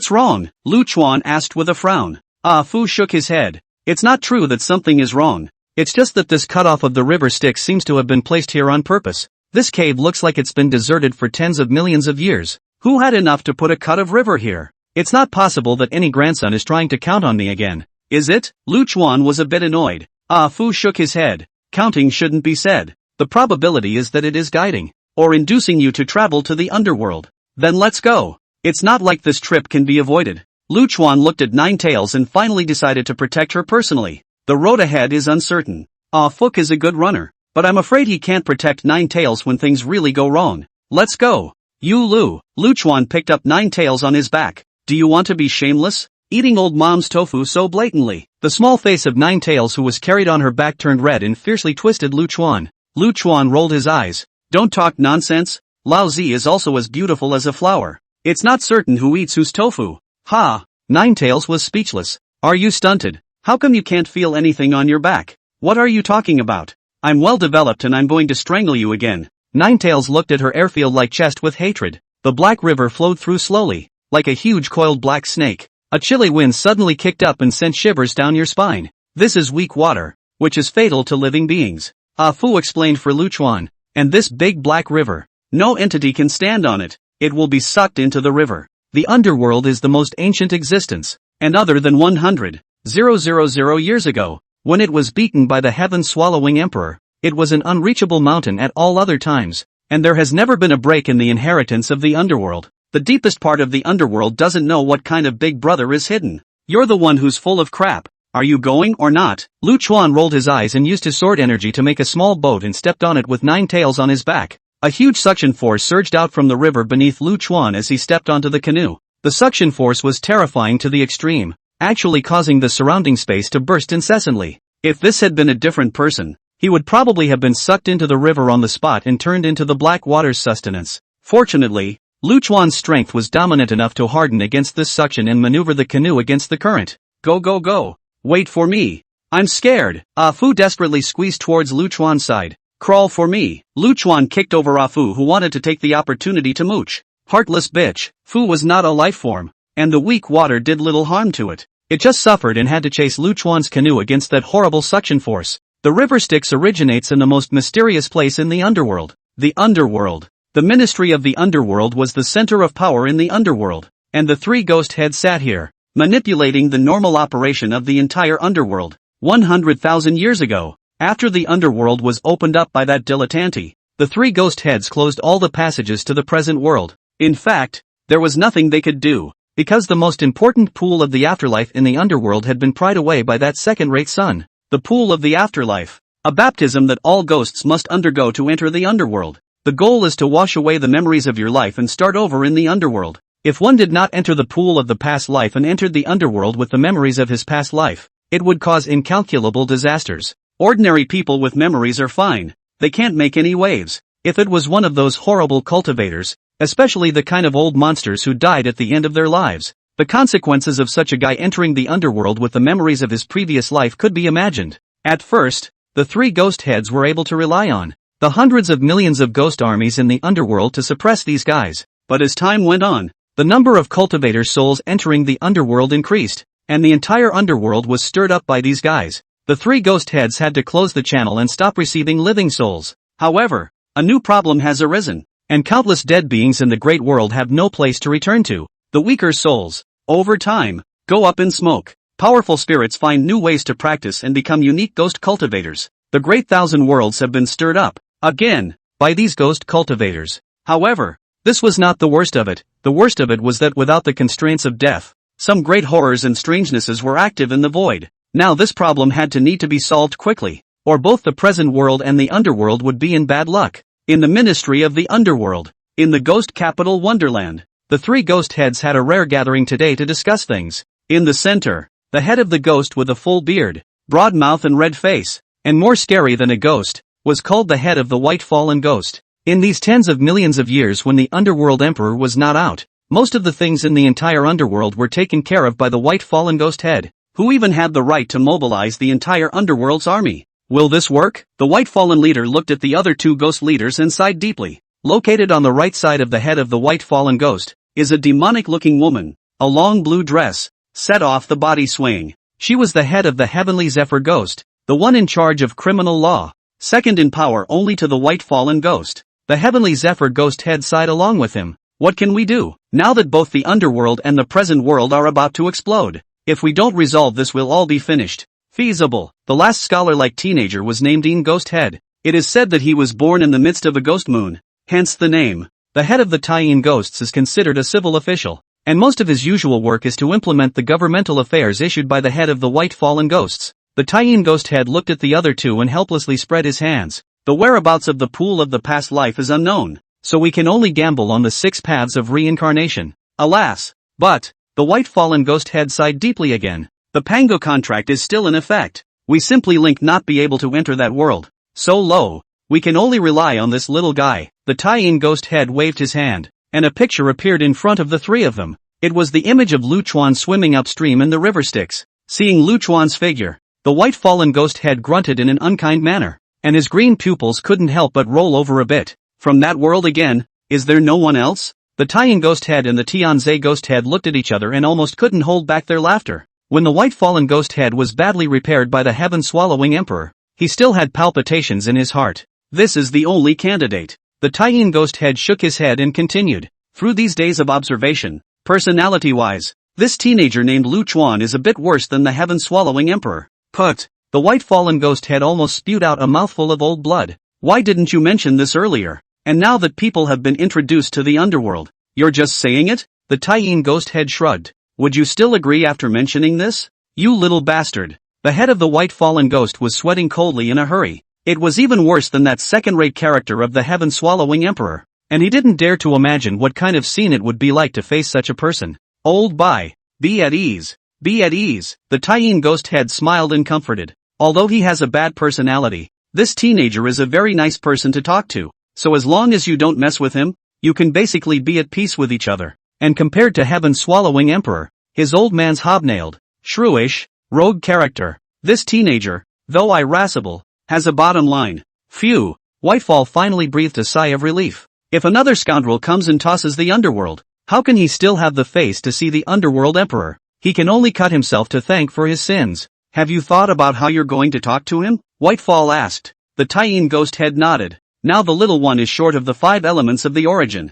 wrong? Lu Chuan asked with a frown. Afu shook his head. It's not true that something is wrong. It's just that this cutoff of the river Styx seems to have been placed here on purpose. This cave looks like it's been deserted for tens of millions of years. Who had enough to put a cut of river here? It's not possible that any grandson is trying to count on me again. Is it? Lu Chuan was a bit annoyed. Fu shook his head. Counting shouldn't be said. The probability is that it is guiding, or inducing you to travel to the underworld. Then let's go. It's not like this trip can be avoided. Lu Chuan looked at Nine Tails and finally decided to protect her personally. The road ahead is uncertain. Fu is a good runner, but I'm afraid he can't protect Nine Tails when things really go wrong. Let's go. Lu Chuan picked up Nine Tails on his back. Do you want to be shameless? Eating old mom's tofu so blatantly. The small face of Nine Tails who was carried on her back turned red and fiercely twisted Lu Chuan. Lu Chuan rolled his eyes. Don't talk nonsense. Lao Zi is also as beautiful as a flower. It's not certain who eats whose tofu. Ha! Nine Tails was speechless. Are you stunted? How come you can't feel anything on your back? What are you talking about? I'm well developed and I'm going to strangle you again. Nine Tails looked at her airfield-like chest with hatred. The black river flowed through slowly, like a huge coiled black snake. A chilly wind suddenly kicked up and sent shivers down your spine. This is weak water, which is fatal to living beings. Fu explained for Lu Chuan. And this big black river, no entity can stand on it. It will be sucked into the river. The underworld is the most ancient existence, and other than 100,000 years ago, when it was beaten by the heaven-swallowing emperor, it was an unreachable mountain at all other times, and there has never been a break in the inheritance of the underworld. The deepest part of the underworld doesn't know what kind of big brother is hidden. You're the one who's full of crap. Are you going or not? Lu Chuan rolled his eyes and used his sword energy to make a small boat and stepped on it with Nine Tails on his back. A huge suction force surged out from the river beneath Lu Chuan as he stepped onto the canoe. The suction force was terrifying to the extreme, actually causing the surrounding space to burst incessantly. If this had been a different person, he would probably have been sucked into the river on the spot and turned into the black water's sustenance. Fortunately, Lu Chuan's strength was dominant enough to harden against this suction and maneuver the canoe against the current. Go. Wait for me. I'm scared. Fu desperately squeezed towards Lu Chuan's side. Crawl for me. Lu Chuan kicked over Fu who wanted to take the opportunity to mooch. Heartless bitch. Fu was not a life form, and the weak water did little harm to it. It just suffered and had to chase Lu Chuan's canoe against that horrible suction force. The river Styx originates in the most mysterious place in the underworld. The underworld. The Ministry of the Underworld was the center of power in the underworld, and the three ghost heads sat here, manipulating the normal operation of the entire underworld. 100,000 years ago, after the underworld was opened up by that dilettante, the three ghost heads closed all the passages to the present world. In fact, there was nothing they could do, because the most important pool of the afterlife in the underworld had been pried away by that second-rate son. The pool of the afterlife. A baptism that all ghosts must undergo to enter the underworld. The goal is to wash away the memories of your life and start over in the underworld. If one did not enter the pool of the past life and entered the underworld with the memories of his past life, it would cause incalculable disasters. Ordinary people with memories are fine. They can't make any waves. If it was one of those horrible cultivators, especially the kind of old monsters who died at the end of their lives, the consequences of such a guy entering the underworld with the memories of his previous life could be imagined. At first, the three ghost heads were able to rely on the hundreds of millions of ghost armies in the underworld to suppress these guys. But as time went on, the number of cultivator souls entering the underworld increased. and the entire underworld was stirred up by these guys. The three ghost heads had to close the channel and stop receiving living souls. However, a new problem has arisen, and countless dead beings in the great world have no place to return to. The weaker souls, over time, go up in smoke. Powerful spirits find new ways to practice and become unique ghost cultivators. The great thousand worlds have been stirred up, again, by these ghost cultivators. However, this was not the worst of it. The worst of it was that without the constraints of death, some great horrors and strangenesses were active in the void. Now this problem had to need to be solved quickly, or both the present world and the underworld would be in bad luck. In the ministry of the underworld, in the ghost capital Wonderland, the three ghost heads had a rare gathering today to discuss things. In the center, the head of the ghost with a full beard, broad mouth and red face, and more scary than a ghost, was called the head of the white fallen ghost. In these tens of millions of years when the underworld emperor was not out, most of the things in the entire underworld were taken care of by the white fallen ghost head, who even had the right to mobilize the entire underworld's army. Will this work? The white fallen leader looked at the other two ghost leaders and sighed deeply. Located on the right side of the head of the white fallen ghost is a demonic-looking woman, a long blue dress, set off the body swaying. She was the head of the heavenly Zephyr ghost, the one in charge of criminal law, second in power only to the white fallen ghost. The heavenly Zephyr ghost head sighed along with him. What can we do, now that both the underworld and the present world are about to explode? If we don't resolve this, we'll all be finished. Feasible. The last scholar-like teenager was named Een Ghost Head. It is said that he was born in the midst of a ghost moon, hence the name. The head of the Taiyin ghosts is considered a civil official, and most of his usual work is to implement the governmental affairs issued by the head of the white fallen ghosts. The Taiyin ghost head looked at the other two and helplessly spread his hands. The whereabouts of the pool of the past life is unknown, so we can only gamble on the 6 paths of reincarnation. Alas! But, the white fallen ghost head sighed deeply again. The Pango contract is still in effect. We simply not be able to enter that world. So low, we can only rely on this little guy. The Taiyin ghost head waved his hand, and a picture appeared in front of the three of them. It was the image of Lu Chuan swimming upstream in the river Styx. Seeing Lu Chuan's figure, the white fallen ghost head grunted in an unkind manner, and his green pupils couldn't help but roll over a bit. From that world again, is there no one else? The Taiyin ghost head and the Tianze ghost head looked at each other and almost couldn't hold back their laughter. When the white fallen ghost head was badly repaired by the heaven-swallowing emperor, he still had palpitations in his heart. This is the only candidate. The Taiyin ghost head shook his head and continued. Through these days of observation, personality-wise, this teenager named Lu Chuan is a bit worse than the heaven-swallowing emperor. Put. The white fallen ghost head almost spewed out a mouthful of old blood. Why didn't you mention this earlier? And now that people have been introduced to the underworld, you're just saying it? The Taiyin ghost head shrugged. Would you still agree after mentioning this? You little bastard. The head of the white fallen ghost was sweating coldly in a hurry. It was even worse than that second-rate character of the heaven-swallowing emperor, and he didn't dare to imagine what kind of scene it would be like to face such a person. Old bye. Be at ease. Be at ease. The Taiyin ghost head smiled and comforted. Although he has a bad personality, this teenager is a very nice person to talk to, so as long as you don't mess with him, you can basically be at peace with each other. And compared to heaven-swallowing emperor, his old man's hobnailed, shrewish, rogue character, this teenager, though irascible, has a bottom line. Phew, Whitefall finally breathed a sigh of relief. If another scoundrel comes and tosses the underworld, how can he still have the face to see the underworld emperor? He can only cut himself to thank for his sins. Have you thought about how you're going to talk to him? Whitefall asked. The Taiyin ghost head nodded. Now the little one is short of the 5 elements of the origin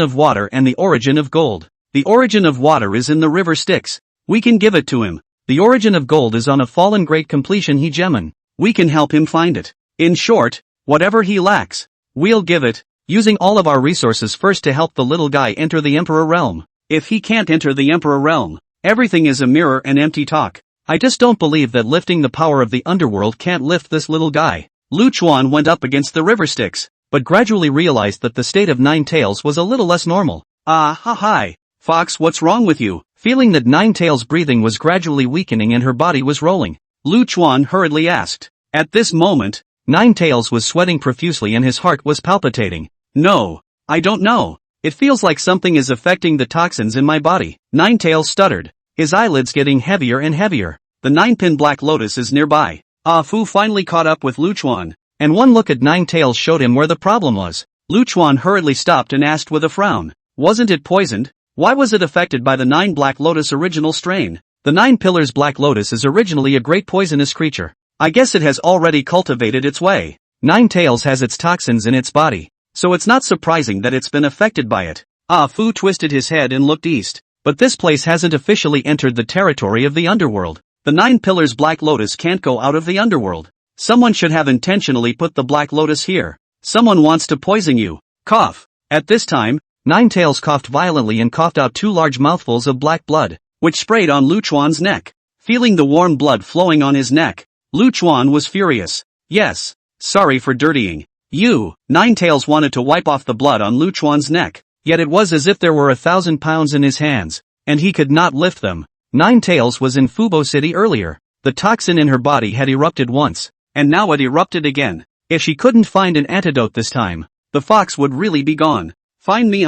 of water and the origin of gold. The origin of water is in the river Styx. We can give it to him. The origin of gold is on a fallen great completion hegemon. We can help him find it. In short, whatever he lacks, we'll give it, using all of our resources first to help the little guy enter the Emperor realm. If he can't enter the Emperor realm, everything is a mirror and empty talk. I just don't believe that lifting the power of the underworld can't lift this little guy. Lu Chuan went up against the river Styx, but gradually realized that the state of Nine Tails was a little less normal. Hi. Fox, what's wrong with you? Feeling that Nine Tails' breathing was gradually weakening and her body was rolling, Lu Chuan hurriedly asked. At this moment, Nine Tails was sweating profusely and his heart was palpitating. No, I don't know. It feels like something is affecting the toxins in my body. Nine Tails stuttered, his eyelids getting heavier and heavier. The 9-pin Black Lotus is nearby. Fu finally caught up with Lu Chuan, and one look at Nine Tails showed him where the problem was. Lu Chuan hurriedly stopped and asked with a frown. Wasn't it poisoned? Why was it affected by the 9 Black Lotus original strain? The 9 Pillars Black Lotus is originally a great poisonous creature. I guess it has already cultivated its way. Nine Tails has its toxins in its body, so it's not surprising that it's been affected by it. Ah Fu twisted his head and looked east, but this place hasn't officially entered the territory of the underworld. The 9 Pillars Black Lotus can't go out of the underworld. Someone should have intentionally put the Black Lotus here. Someone wants to poison you. Cough. At this time, Nine Tails coughed violently and coughed out 2 large mouthfuls of black blood, which sprayed on Lu Chuan's neck. Feeling the warm blood flowing on his neck, Lu Chuan was furious. Yes. Sorry for dirtying you. Nine Tails wanted to wipe off the blood on Lu Chuan's neck, yet it was as if there were 1,000 pounds in his hands, and he could not lift them. Nine Tails was in Fubo City earlier. The toxin in her body had erupted once, and now it erupted again. If she couldn't find an antidote this time, the fox would really be gone. Find me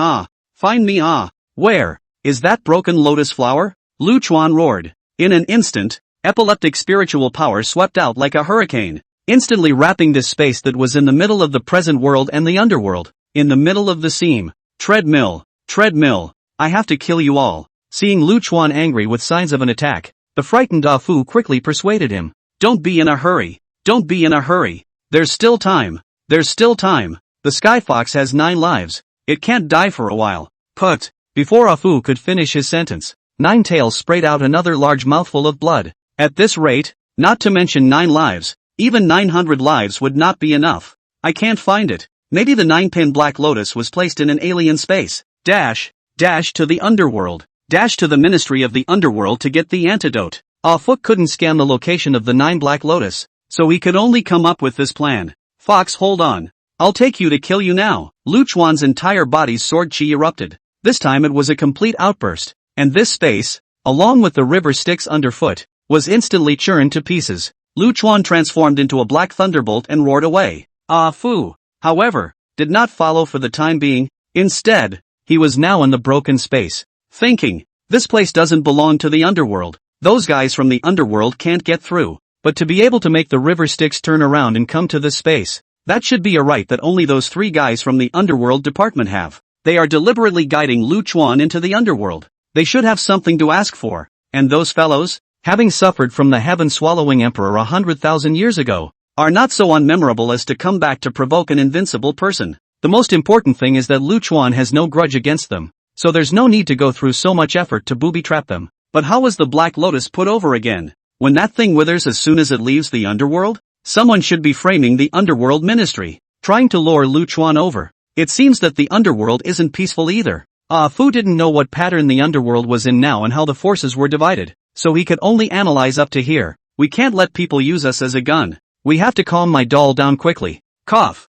Find me Where is that broken lotus flower? Lu Chuan roared. In an instant, epileptic spiritual power swept out like a hurricane, instantly wrapping this space that was in the middle of the present world and the underworld, in the middle of the seam. Treadmill, I have to kill you all. Seeing Lu Chuan angry with signs of an attack, the frightened Ah Fu quickly persuaded him. Don't be in a hurry. There's still time. The Sky Fox has 9 lives. It can't die for a while. Put. Before Ah Fu could finish his sentence, Nine Tails sprayed out another large mouthful of blood. At this rate, not to mention 9 lives, even 900 lives would not be enough. I can't find it. Maybe the 9-pin Black Lotus was placed in an alien space. Dash to the underworld. Dash to the Ministry of the Underworld to get the antidote. Ah Fu couldn't scan the location of the 9 Black Lotus, so he could only come up with this plan. Fox, hold on. I'll take you to kill you now. Lu Chuan's entire body's sword chi erupted. This time it was a complete outburst, and this space, along with the river Styx underfoot, was instantly churned to pieces. Lu Chuan transformed into a black thunderbolt and roared away. Ah Fu, however, did not follow for the time being. Instead, he was now in the broken space, thinking, this place doesn't belong to the underworld. Those guys from the underworld can't get through. But to be able to make the river Styx turn around and come to this space, that should be a right that only those 3 guys from the underworld department have. They are deliberately guiding Lu Chuan into the underworld. They should have something to ask for. And those fellows, having suffered from the heaven-swallowing emperor 100,000 years ago, are not so unmemorable as to come back to provoke an invincible person. The most important thing is that Lu Chuan has no grudge against them, so there's no need to go through so much effort to booby-trap them. But how was the Black Lotus put over again? When that thing withers as soon as it leaves the underworld? Someone should be framing the underworld ministry, trying to lure Lu Chuan over. It seems that the underworld isn't peaceful either. Ah Fu didn't know what pattern the underworld was in now and how the forces were divided, so he could only analyze up to here. We can't let people use us as a gun. We have to calm my doll down quickly. Cough.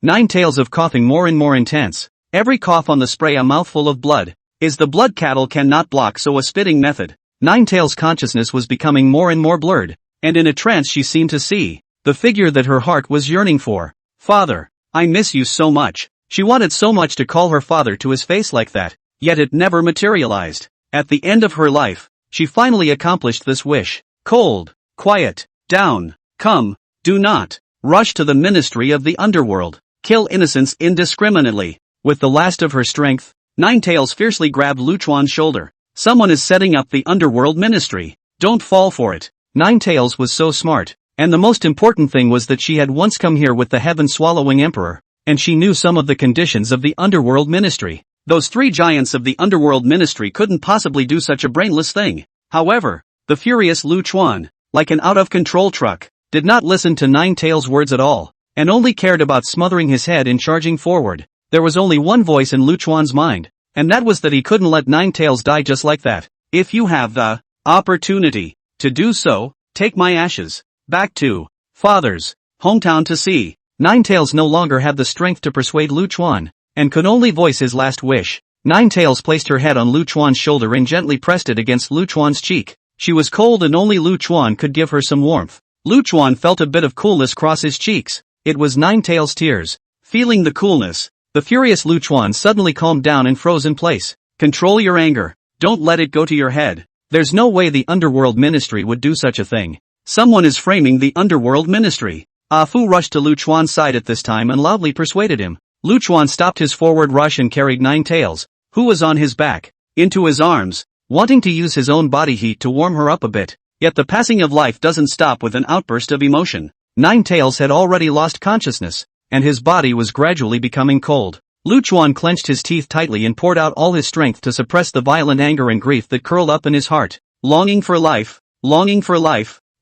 9 tails of coughing more and more intense. Every cough on the spray a mouthful of blood. Is the blood cattle cannot block so a spitting method. Nine Tails' consciousness was becoming more and more blurred, and in a trance she seemed to see the figure that her heart was yearning for. Father, I miss you so much. She wanted so much to call her father to his face like that, yet it never materialized. At the end of her life, she finally accomplished this wish. Cold, quiet, down, come, do not, rush to the ministry of the underworld, kill innocents indiscriminately. With the last of her strength, Nine Tails fiercely grabbed Lu Chuan's shoulder. Someone is setting up the underworld ministry. Don't fall for it. Nine Tails was so smart, and the most important thing was that she had once come here with the heaven-swallowing emperor, and she knew some of the conditions of the underworld ministry. Those 3 giants of the underworld ministry couldn't possibly do such a brainless thing. However, the furious Lu Chuan, like an out-of-control truck, did not listen to Nine Tails' words at all, and only cared about smothering his head in charging forward. There was only one voice in Lu Chuan's mind, and that was that he couldn't let Nine Tails die just like that. If you have the opportunity to do so, take my ashes back to father's hometown to see. Nine Tails no longer had the strength to persuade Lu Chuan, and could only voice his last wish. Nine Tails placed her head on Lu Chuan's shoulder and gently pressed it against Lu Chuan's cheek. She was cold and only Lu Chuan could give her some warmth. Lu Chuan felt a bit of coolness cross his cheeks. It was Nine Tails' tears. Feeling the coolness, the furious Lu Chuan suddenly calmed down and froze in place. Control your anger. Don't let it go to your head. There's no way the underworld ministry would do such a thing. Someone is framing the underworld ministry. Ah Fu rushed to Lu Chuan's side at this time and loudly persuaded him. Lu Chuan stopped his forward rush and carried Nine Tails, who was on his back, into his arms. wanting to use his own body heat to warm her up a bit. Yet the passing of life doesn't stop with an outburst of emotion. Ninetales had already lost consciousness, and his body was gradually becoming cold. Luchuan clenched his teeth tightly and poured out all his strength to suppress the violent anger and grief that curled up in his heart. Longing for life,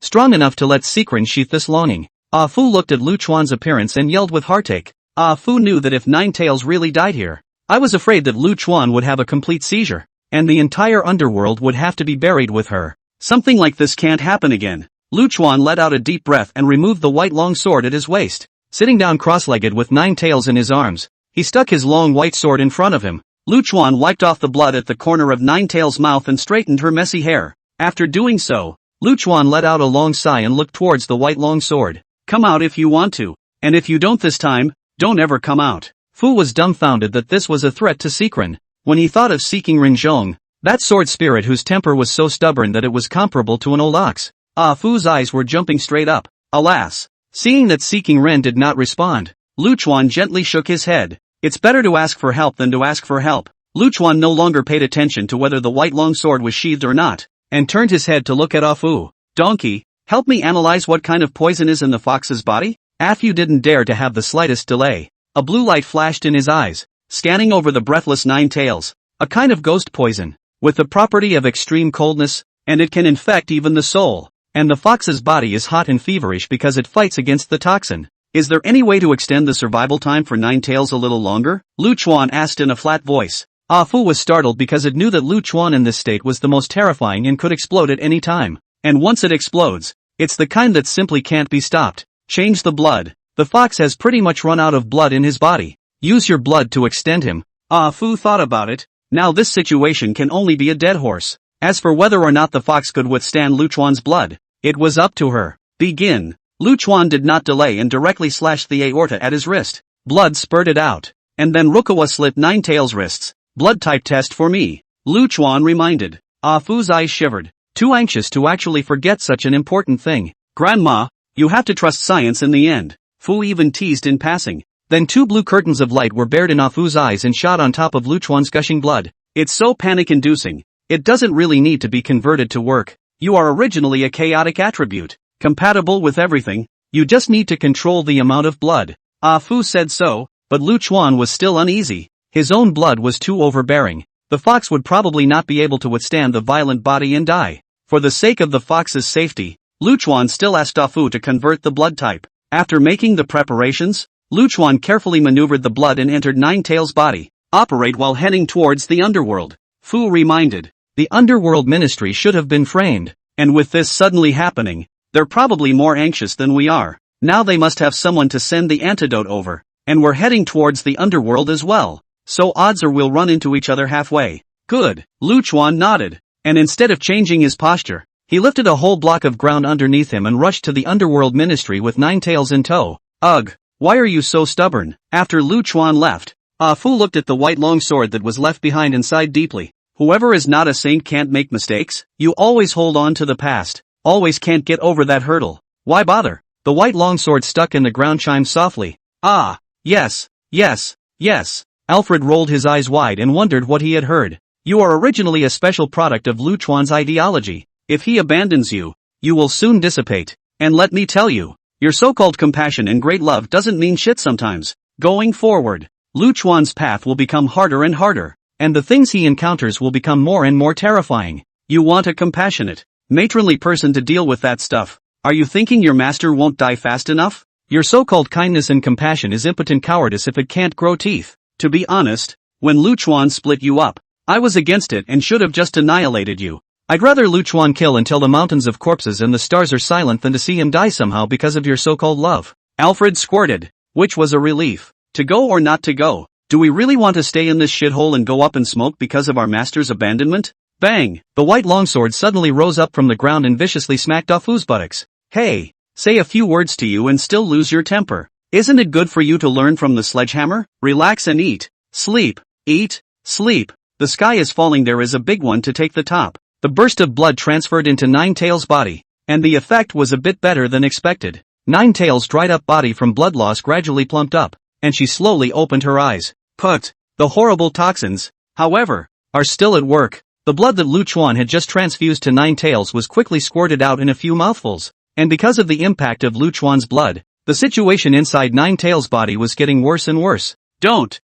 strong enough to let Secren sheath this longing. Ah Fu looked at Luchuan's appearance and yelled with heartache. Ah Fu knew that if Ninetales really died here, I was afraid that Luchuan would have a complete seizure, and the entire underworld would have to be buried with her. Something like this can't happen again. Luchuan let out a deep breath and removed the white long sword at his waist. Sitting down cross-legged with Ninetales in his arms, he stuck his long white sword in front of him. Luchuan wiped off the blood at the corner of Ninetales' mouth and straightened her messy hair. After doing so, Luchuan let out a long sigh and looked towards the white long sword. Come out if you want to, and if you don't this time, don't ever come out. Fu was dumbfounded that this was a threat to Secren. When he thought of seeking Rinzhong, that sword spirit whose temper was so stubborn that it was comparable to an old ox. Ah Fu's eyes were jumping straight up. Alas! Seeing that Seeking Ren did not respond, Luchuan gently shook his head. It's better to ask for help than to ask for help. Luchuan no longer paid attention to whether the white long sword was sheathed or not, and turned his head to look at Ah Fu. Donkey, help me analyze what kind of poison is in the fox's body? Ah Fu didn't dare to have the slightest delay. A blue light flashed in his eyes, scanning over the breathless Ninetales. A kind of ghost poison, with the property of extreme coldness, and it can infect even the soul. And the fox's body is hot and feverish because it fights against the toxin. Is there any way to extend the survival time for Ninetales a little longer? Luchuan asked in a flat voice. Ah Fu was startled because it knew that Luchuan in this state was the most terrifying and could explode at any time. And once it explodes, it's the kind that simply can't be stopped. Change the blood. The fox has pretty much run out of blood in his body. Use your blood to extend him. Ah Fu thought about it. Now this situation can only be a dead horse. As for whether or not the fox could withstand Luchuan's blood, it was up to her. Begin. Luchuan did not delay and directly slashed the aorta at his wrist. Blood spurted out. And then Rukawa slit Ninetales' wrists. Blood type test for me, Luchuan reminded. Ah Fu's eyes shivered, too anxious to actually forget such an important thing. Grandma, you have to trust science in the end, Fu even teased in passing. Then two blue curtains of light were bared in Ah Fu's eyes and shot on top of Luchuan's gushing blood. It's so panic-inducing. It doesn't really need to be converted to work. You are originally a chaotic attribute, compatible with everything. You just need to control the amount of blood. Ah Fu said so, but Luchuan was still uneasy. His own blood was too overbearing. The fox would probably not be able to withstand the violent body and die. For the sake of the fox's safety, Luchuan still asked Ah Fu to convert the blood type. After making the preparations, Luchuan carefully maneuvered the blood and entered Ninetales' body. Operate while heading towards the underworld, Fu reminded. The underworld ministry should have been framed. And with this suddenly happening, they're probably more anxious than we are. Now they must have someone to send the antidote over. And we're heading towards the underworld as well. So odds are we'll run into each other halfway. Good. Luchuan nodded. And instead of changing his posture, he lifted a whole block of ground underneath him and rushed to the underworld ministry with Ninetales in tow. Ugh. Why are you so stubborn? After Luchuan left, Ah Fu looked at the white long sword that was left behind and sighed deeply. Whoever is not a saint can't make mistakes. You always hold on to the past. Always can't get over that hurdle. Why bother? The white longsword stuck in the ground chimed softly. Ah, yes, yes, yes. Alfred rolled his eyes wide and wondered what he had heard. You are originally a special product of Luchuan's ideology. If he abandons you, you will soon dissipate. And let me tell you, your so-called compassion and great love doesn't mean shit sometimes. Going forward, Luchuan's path will become harder and harder, and the things he encounters will become more and more terrifying. You want a compassionate, matronly person to deal with that stuff. Are you thinking your master won't die fast enough? Your so-called kindness and compassion is impotent cowardice if it can't grow teeth. To be honest, when Luchuan split you up, I was against it and should have just annihilated you. I'd rather Luchuan kill until the mountains of corpses and the stars are silent than to see him die somehow because of your so-called love. Alfred squirted, which was a relief. To go or not to go? Do we really want to stay in this shithole and go up in smoke because of our master's abandonment? Bang! The white longsword suddenly rose up from the ground and viciously smacked Ah Fu's buttocks. Hey! Say a few words to you and still lose your temper. Isn't it good for you to learn from the sledgehammer? Relax and eat. Sleep. Eat. Sleep. The sky is falling, there is a big one to take the top. The burst of blood transferred into Ninetales' body, and the effect was a bit better than expected. Ninetales' dried up body from blood loss gradually plumped up, and she slowly opened her eyes. But the horrible toxins, however, are still at work. The blood that Lu Chuan had just transfused to Nine Tails was quickly squirted out in a few mouthfuls, and because of the impact of Lu Chuan's blood, the situation inside Nine Tails' body was getting worse and worse. Don't.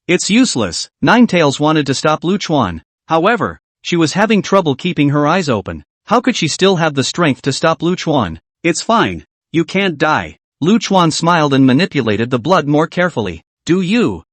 It's useless. Nine Tails wanted to stop Lu Chuan. However, she was having trouble keeping her eyes open. How could she still have the strength to stop Lu Chuan? It's fine. You can't die. Lu Chuan smiled and manipulated the blood more carefully. Do you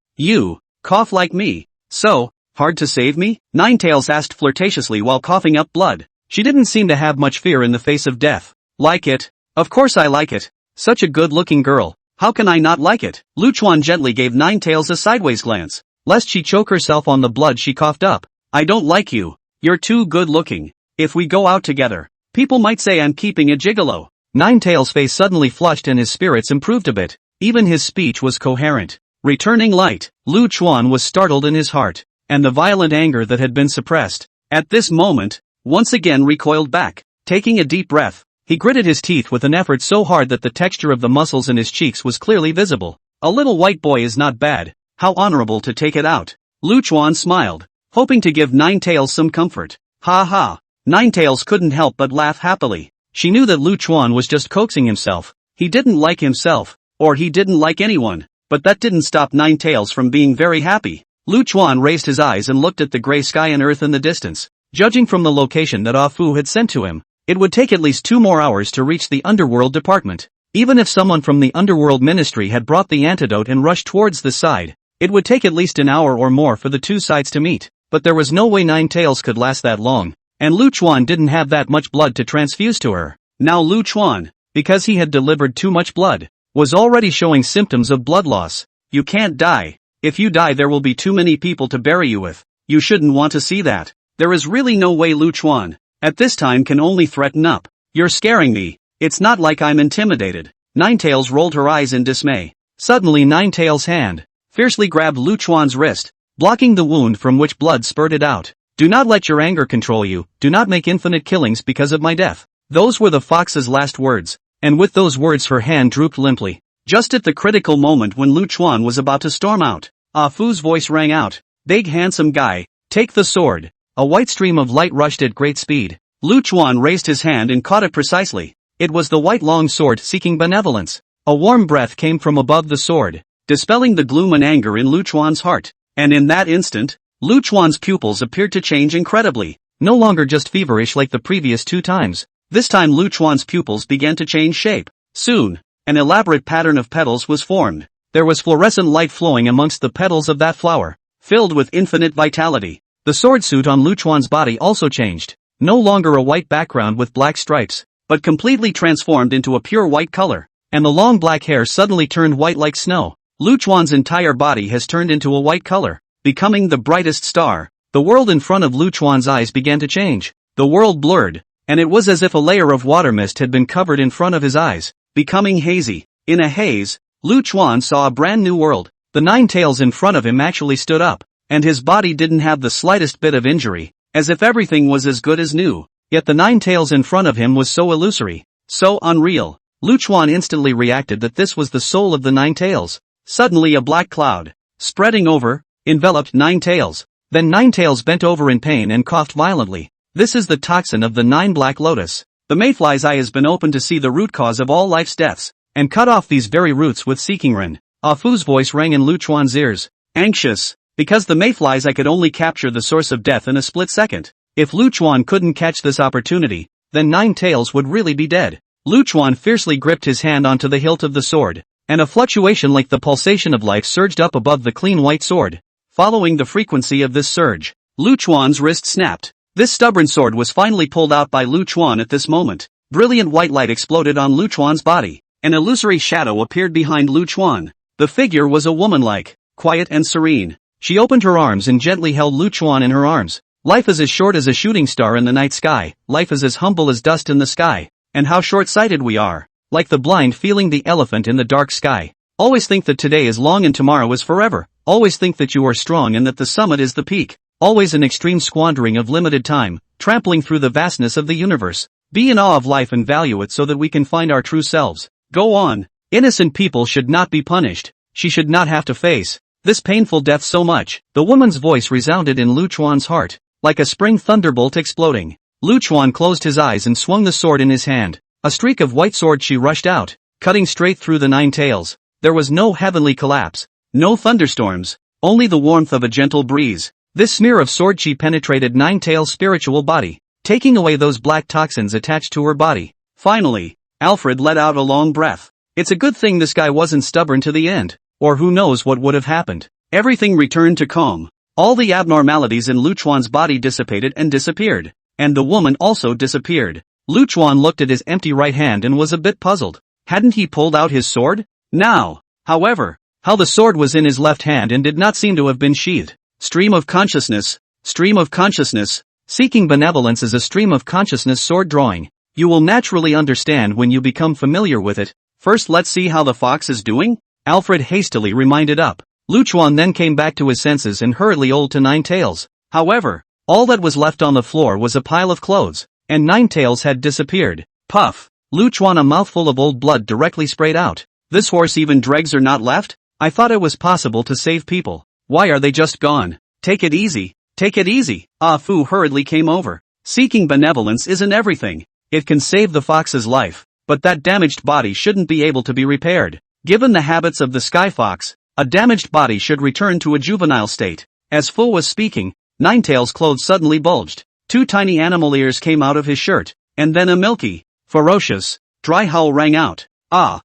cough like me? So hard to save me? Nine Tails asked flirtatiously while coughing up blood. She didn't seem to have much fear in the face of death. Like it? Of course I like it. Such a good-looking girl. How can I not like it? Lu Chuan gently gave Nine Tails a sideways glance, lest she choke herself on the blood she coughed up. I don't like you. You're too good-looking. If we go out together, people might say I'm keeping a gigolo. Nine Tails' face suddenly flushed and his spirits improved a bit. Even his speech was coherent. Returning light. Lu Chuan was startled in his heart, and the violent anger that had been suppressed, at this moment, once again recoiled back. Taking a deep breath, he gritted his teeth with an effort so hard that the texture of the muscles in his cheeks was clearly visible. A little white boy is not bad. How honorable to take it out. Lu Chuan smiled, hoping to give Nine Tails some comfort. Ha ha. Nine Tails couldn't help but laugh happily. She knew that Lu Chuan was just coaxing himself. He didn't like himself, or he didn't like anyone, but that didn't stop Nine Tails from being very happy. Lu Chuan raised his eyes and looked at the gray sky and earth in the distance. Judging from the location that Ah Fu had sent to him, it would take at least 2 more hours to reach the Underworld Department. Even if someone from the Underworld Ministry had brought the antidote and rushed towards the side, it would take at least an hour or more for the two sides to meet. But there was no way Nine Tails could last that long, and Lu Chuan didn't have that much blood to transfuse to her. Now Lu Chuan, because he had delivered too much blood, was already showing symptoms of blood loss. You can't die. If you die there will be too many people to bury you with. You shouldn't want to see that. There is really no way Lu Chuan, at this time, can only threaten up. You're scaring me. It's not like I'm intimidated. Nine Tails rolled her eyes in dismay. Suddenly Nine Tails' hand fiercely grabbed Lu Chuan's wrist, blocking the wound from which blood spurted out. Do not let your anger control you. Do not make infinite killings because of my death. Those were the fox's last words, and with those words her hand drooped limply. Just at the critical moment when Lu Chuan was about to storm out, Ah Fu's voice rang out. Big handsome guy, take the sword. A white stream of light rushed at great speed. Lu Chuan raised his hand and caught it precisely. It was the white long sword seeking benevolence. A warm breath came from above the sword, dispelling the gloom and anger in Lu Chuan's heart. And in that instant, Lu Chuan's pupils appeared to change incredibly. No longer just feverish like the previous 2 times. This time Lu Chuan's pupils began to change shape. Soon, an elaborate pattern of petals was formed. There was fluorescent light flowing amongst the petals of that flower, filled with infinite vitality. The sword suit on Lu Chuan's body also changed. No longer a white background with black stripes, but completely transformed into a pure white color. And the long black hair suddenly turned white like snow. Lu Chuan's entire body has turned into a white color, becoming the brightest star. The world in front of Lu Chuan's eyes began to change. The world blurred, and it was as if a layer of water mist had been covered in front of his eyes, becoming hazy. In a haze, Lu Chuan saw a brand new world. The Nine Tails in front of him actually stood up, and his body didn't have the slightest bit of injury, as if everything was as good as new. Yet the Nine Tails in front of him was so illusory, so unreal. Lu Chuan instantly reacted that this was the soul of the Nine Tails. Suddenly a black cloud, spreading over, enveloped Nine Tails. Then Nine Tails bent over in pain and coughed violently. This is the toxin of the 9 black lotus. The mayfly's eye has been opened to see the root cause of all life's deaths, and cut off these very roots with seeking ren. Ah Fu's voice rang in Lu Chuan's ears. Anxious, because the mayfly's eye could only capture the source of death in a split second. If Lu Chuan couldn't catch this opportunity, then Nine Tails would really be dead. Lu Chuan fiercely gripped his hand onto the hilt of the sword, and a fluctuation like the pulsation of life surged up above the clean white sword. Following the frequency of this surge, Lu Chuan's wrist snapped. This stubborn sword was finally pulled out by Lu Chuan at this moment. Brilliant white light exploded on Lu Chuan's body. An illusory shadow appeared behind Lu Chuan. The figure was a woman-like, quiet and serene. She opened her arms and gently held Lu Chuan in her arms. Life is as short as a shooting star in the night sky. Life is as humble as dust in the sky. And how short-sighted we are. Like the blind feeling the elephant in the dark sky. Always think that today is long and tomorrow is forever. Always think that you are strong and that the summit is the peak. Always an extreme squandering of limited time, trampling through the vastness of the universe. Be in awe of life and value it so that we can find our true selves. Go on. Innocent people should not be punished. She should not have to face this painful death so much. The woman's voice resounded in Lu Chuan's heart. like a spring thunderbolt exploding. Luchuan closed his eyes and swung the sword in his hand. A streak of white sword she rushed out, cutting straight through the nine tails. There was no heavenly collapse, no thunderstorms, only the warmth of a gentle breeze. This smear of sword chi penetrated Nine Tails' spiritual body, taking away those black toxins attached to her body. Finally, Alfred let out a long breath. It's a good thing this guy wasn't stubborn to the end, or who knows what would have happened. Everything returned to calm. All the abnormalities in Luchuan's body dissipated and disappeared. And the woman also disappeared. Luchuan looked at his empty right hand and was a bit puzzled. Hadn't he pulled out his sword? Now, however, how the sword was in his left hand and did not seem to have been sheathed. Stream of consciousness. Stream of consciousness. Seeking benevolence is a stream of consciousness sword drawing. You will naturally understand when you become familiar with it. First let's see how the fox is doing? Alfred hastily reminded up. Luchuan then came back to his senses and hurriedly owed to Nine Tails. However, all that was left on the floor was a pile of clothes, and Nine Tails had disappeared. Puff! Luchuan, a mouthful of old blood directly sprayed out. This horse, even dregs are not left? I thought it was possible to save people. Why are they just gone? Take it easy. Take it easy. Ah Fu hurriedly came over. Seeking benevolence isn't everything. It can save the fox's life, but that damaged body shouldn't be able to be repaired. Given the habits of the sky fox, a damaged body should return to a juvenile state. As Fu was speaking, Nine Tails' clothes suddenly bulged. Two tiny animal ears came out of his shirt, and then a milky, ferocious, dry howl rang out. Ah,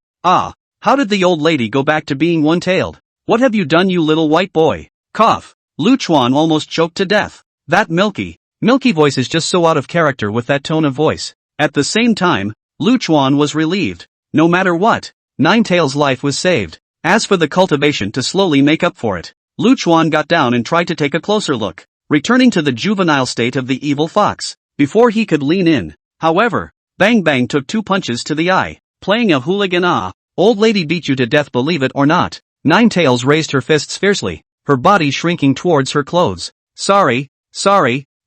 how did the old lady go back to being one-tailed? What have you done, you little white boy? Cough. Luchuan almost choked to death. That milky voice is just so out of character with that tone of voice. At the same time, Luchuan was relieved. No matter what, Nine Tails' life was saved. As for the cultivation to slowly make up for it, Luchuan got down and tried to take a closer look, returning to the juvenile state of the evil fox. Before he could lean in, however, Bang Bang took 2 punches to the eye, playing a hooligan. Ah, old lady beat you to death, believe it or not. Nine Tails raised her fists fiercely, her body shrinking towards her clothes. Sorry,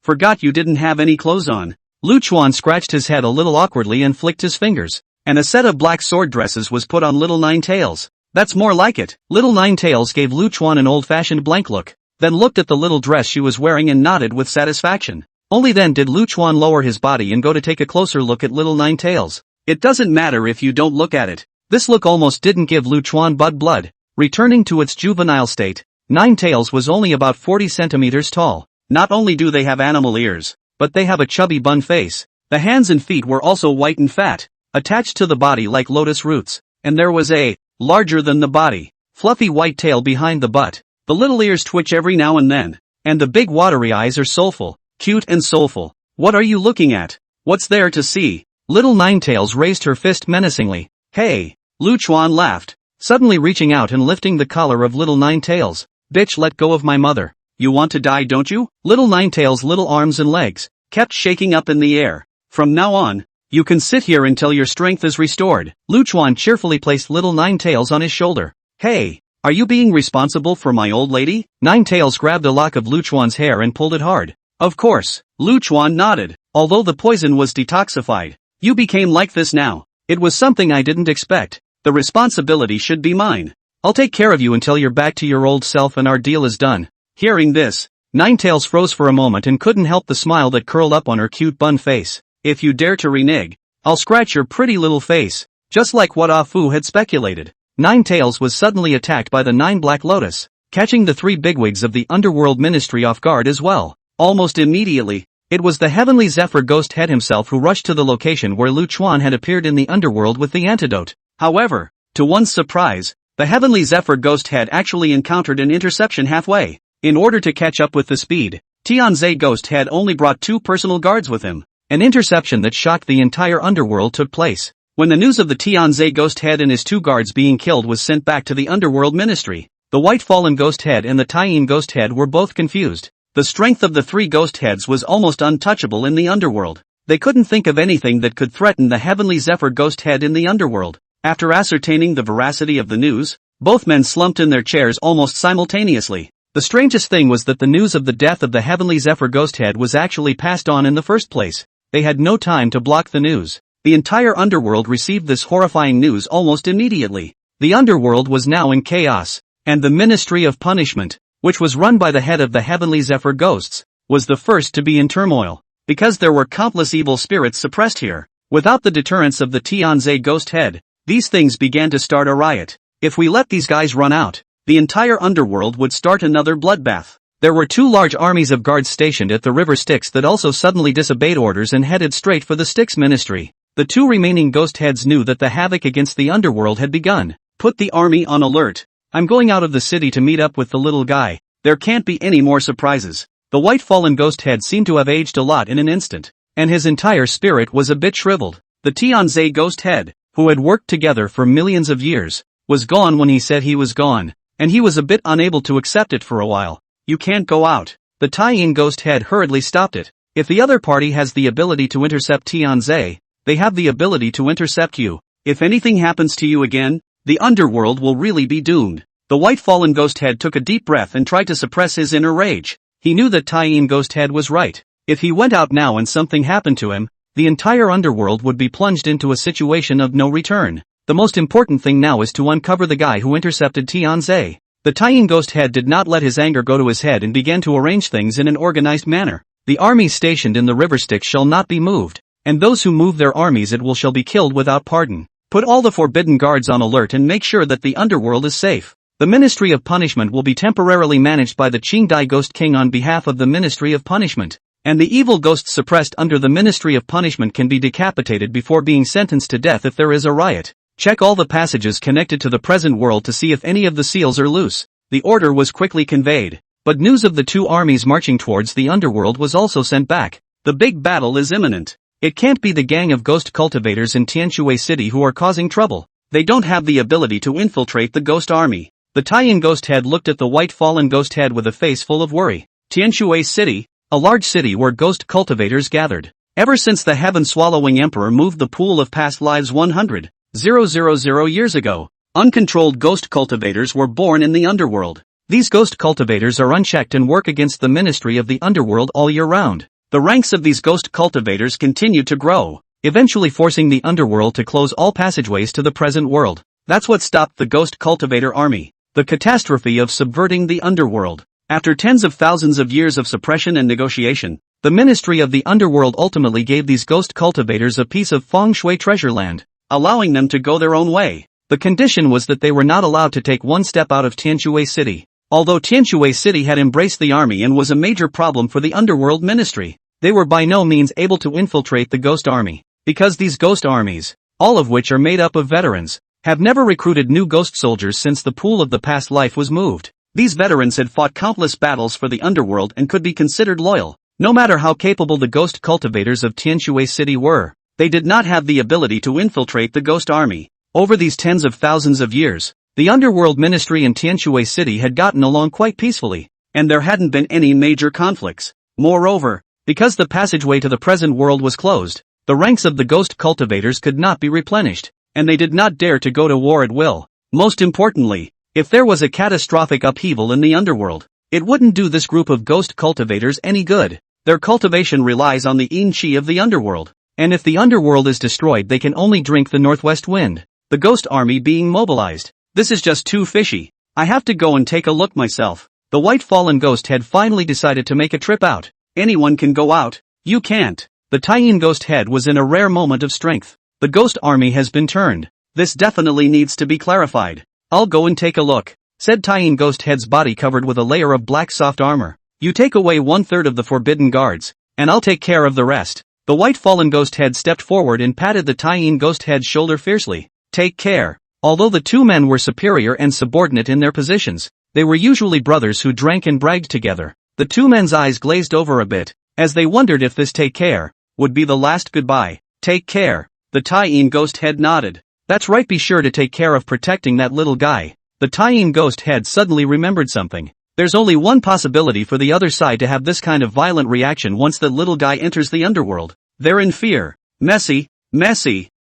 forgot you didn't have any clothes on. Luchuan scratched his head a little awkwardly and flicked his fingers, and a set of black sword dresses was put on little Nine Tails. That's more like it. Little Nine Tails gave Luchuan an old-fashioned blank look, then looked at the little dress she was wearing and nodded with satisfaction. Only then did Luchuan lower his body and go to take a closer look at little Nine Tails. It doesn't matter if you don't look at it. This look almost didn't give Luchuan blood. Returning to its juvenile state, Nine Tails was only about 40 centimeters tall. Not only do they have animal ears, but they have a chubby bun face. The hands and feet were also white and fat, attached to the body like lotus roots, and there was a, larger than the body, fluffy white tail behind the butt. The little ears twitch every now and then, and the big watery eyes are soulful, cute and soulful. What are you looking at? What's there to see? Little Nine Tails raised her fist menacingly. Hey! Luchuan laughed, suddenly reaching out and lifting the collar of little Nine Tails. Bitch, let go of my mother. You want to die, don't you? Little Nine Tails' little arms and legs kept shaking up in the air. From now on, you can sit here until your strength is restored. Luchuan cheerfully placed little Nine Tails on his shoulder. Hey, are you being responsible for my old lady? Nine Tails grabbed a lock of Luchuan's hair and pulled it hard. Of course. Luchuan nodded. Although the poison was detoxified, you became like this now. It was something I didn't expect. The responsibility should be mine. I'll take care of you until you're back to your old self and our deal is done. Hearing this, Nine Tails froze for a moment and couldn't help the smile that curled up on her cute bun face. If you dare to renege, I'll scratch your pretty little face. Just like what Ah Fu had speculated. Nine Tails was suddenly attacked by the 9 Black Lotus, catching the 3 bigwigs of the Underworld Ministry off guard as well. Almost immediately, it was the Heavenly Zephyr Ghost Head himself who rushed to the location where Luchuan had appeared in the underworld with the antidote. However, to one's surprise, the Heavenly Zephyr Ghost Head actually encountered an interception halfway. In order to catch up with the speed, Tianze Ghost Head only brought 2 personal guards with him. An interception that shocked the entire underworld took place. When the news of the Tianze Ghost Head and his 2 guards being killed was sent back to the Underworld Ministry, the White Fallen Ghost Head and the Taiyin Ghost Head were both confused. The strength of the 3 Ghost Heads was almost untouchable in the underworld. They couldn't think of anything that could threaten the Heavenly Zephyr Ghost Head in the underworld. After ascertaining the veracity of the news, both men slumped in their chairs almost simultaneously. The strangest thing was that the news of the death of the Heavenly Zephyr Ghost Head was actually passed on in the first place. They had no time to block the news. The entire underworld received this horrifying news almost immediately. The underworld was now in chaos, and the Ministry of Punishment, which was run by the head of the Heavenly Zephyr Ghosts, was the first to be in turmoil, because there were countless evil spirits suppressed here. Without the deterrence of the Tianze ghost head, these things began to start a riot. If we let these guys run out, the entire underworld would start another bloodbath. There were 2 large armies of guards stationed at the river Styx that also suddenly disobeyed orders and headed straight for the Styx ministry. The 2 remaining ghost heads knew that the havoc against the underworld had begun. Put the army on alert. I'm going out of the city to meet up with the little guy. There can't be any more surprises. The white fallen ghost head seemed to have aged a lot in an instant, and his entire spirit was a bit shriveled. The Tianze ghost head, who had worked together for millions of years, was gone when he said he was gone, and he was a bit unable to accept it for a while. You can't go out. The Taiyin ghost head hurriedly stopped it. If the other party has the ability to intercept Tianze, they have the ability to intercept you. If anything happens to you again, the underworld will really be doomed. The white fallen ghost head took a deep breath and tried to suppress his inner rage. He knew that Taiyin ghost head was right. If he went out now and something happened to him, the entire underworld would be plunged into a situation of no return. The most important thing now is to uncover the guy who intercepted Tianze. The Taiyin ghost head did not let his anger go to his head and began to arrange things in an organized manner. The armies stationed in the river Styx shall not be moved, and those who move their armies at will shall be killed without pardon. Put all the forbidden guards on alert and make sure that the underworld is safe. The Ministry of Punishment will be temporarily managed by the Qingdai Ghost King on behalf of the Ministry of Punishment, and the evil ghosts suppressed under the Ministry of Punishment can be decapitated before being sentenced to death if there is a riot. Check all the passages connected to the present world to see if any of the seals are loose. The order was quickly conveyed, but news of the 2 armies marching towards the underworld was also sent back. The big battle is imminent. It can't be the gang of ghost cultivators in Tianshui City who are causing trouble. They don't have the ability to infiltrate the ghost army. The Taiyin ghost head looked at the white fallen ghost head with a face full of worry. Tianshui City, a large city where ghost cultivators gathered. Ever since the heaven-swallowing emperor moved the pool of past lives 100,000 years ago, uncontrolled ghost cultivators were born in the underworld. These ghost cultivators are unchecked and work against the ministry of the underworld all year round. The ranks of these ghost cultivators continue to grow, eventually forcing the underworld to close all passageways to the present world. That's what stopped the ghost cultivator army. The catastrophe of subverting the underworld. After tens of thousands of years of suppression and negotiation, the Ministry of the Underworld ultimately gave these ghost cultivators a piece of feng shui treasure land, allowing them to go their own way. The condition was that they were not allowed to take one step out of Tianshui City. Although Tianshui City had embraced the army and was a major problem for the Underworld Ministry, they were by no means able to infiltrate the ghost army, because these ghost armies, all of which are made up of veterans, have never recruited new ghost soldiers since the pool of the past life was moved. These veterans had fought countless battles for the underworld and could be considered loyal. No matter how capable the ghost cultivators of Tianshui City were, they did not have the ability to infiltrate the ghost army. Over these tens of thousands of years, the underworld ministry in Tianshui City had gotten along quite peacefully, and there hadn't been any major conflicts. Moreover, because the passageway to the present world was closed, the ranks of the ghost cultivators could not be replenished, and they did not dare to go to war at will. Most importantly, if there was a catastrophic upheaval in the underworld, it wouldn't do this group of ghost cultivators any good. Their cultivation relies on the yin qi of the underworld, and if the underworld is destroyed they can only drink the northwest wind. The ghost army being mobilized. This is just too fishy. I have to go and take a look myself. The white fallen ghost had finally decided to make a trip out. Anyone can go out. You can't. The Taiyin ghost head was in a rare moment of strength. The ghost army has been turned. This definitely needs to be clarified. I'll go and take a look, said Taiyin ghost head's body covered with a layer of black soft armor. You take away 1/3 of the forbidden guards, and I'll take care of the rest. The white fallen ghost head stepped forward and patted the Taiyin ghost head's shoulder fiercely. Take care. Although the 2 men were superior and subordinate in their positions, they were usually brothers who drank and bragged together. The 2 men's eyes glazed over a bit, as they wondered if this take care would be the last goodbye. Take care. The Taiyin ghost head nodded. That's right, be sure to take care of protecting that little guy. The Taiyin ghost head suddenly remembered something. There's only one possibility for the other side to have this kind of violent reaction once that little guy enters the underworld. They're in fear. Messy.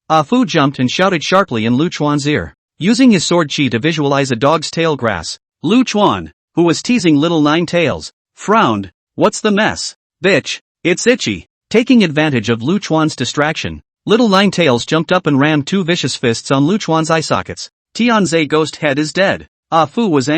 Ah Fu jumped and shouted sharply in Lu Chuan's ear, using his sword chi to visualize a dog's tail grass. Lu Chuan, who was teasing little Nine Tails, frowned. What's the mess? Bitch, it's itchy. Taking advantage of Lu Chuan's distraction, little Nine Tails jumped up and rammed 2 vicious fists on Lu Chuan's eye sockets. Tianze ghost head is dead. Ah Fu was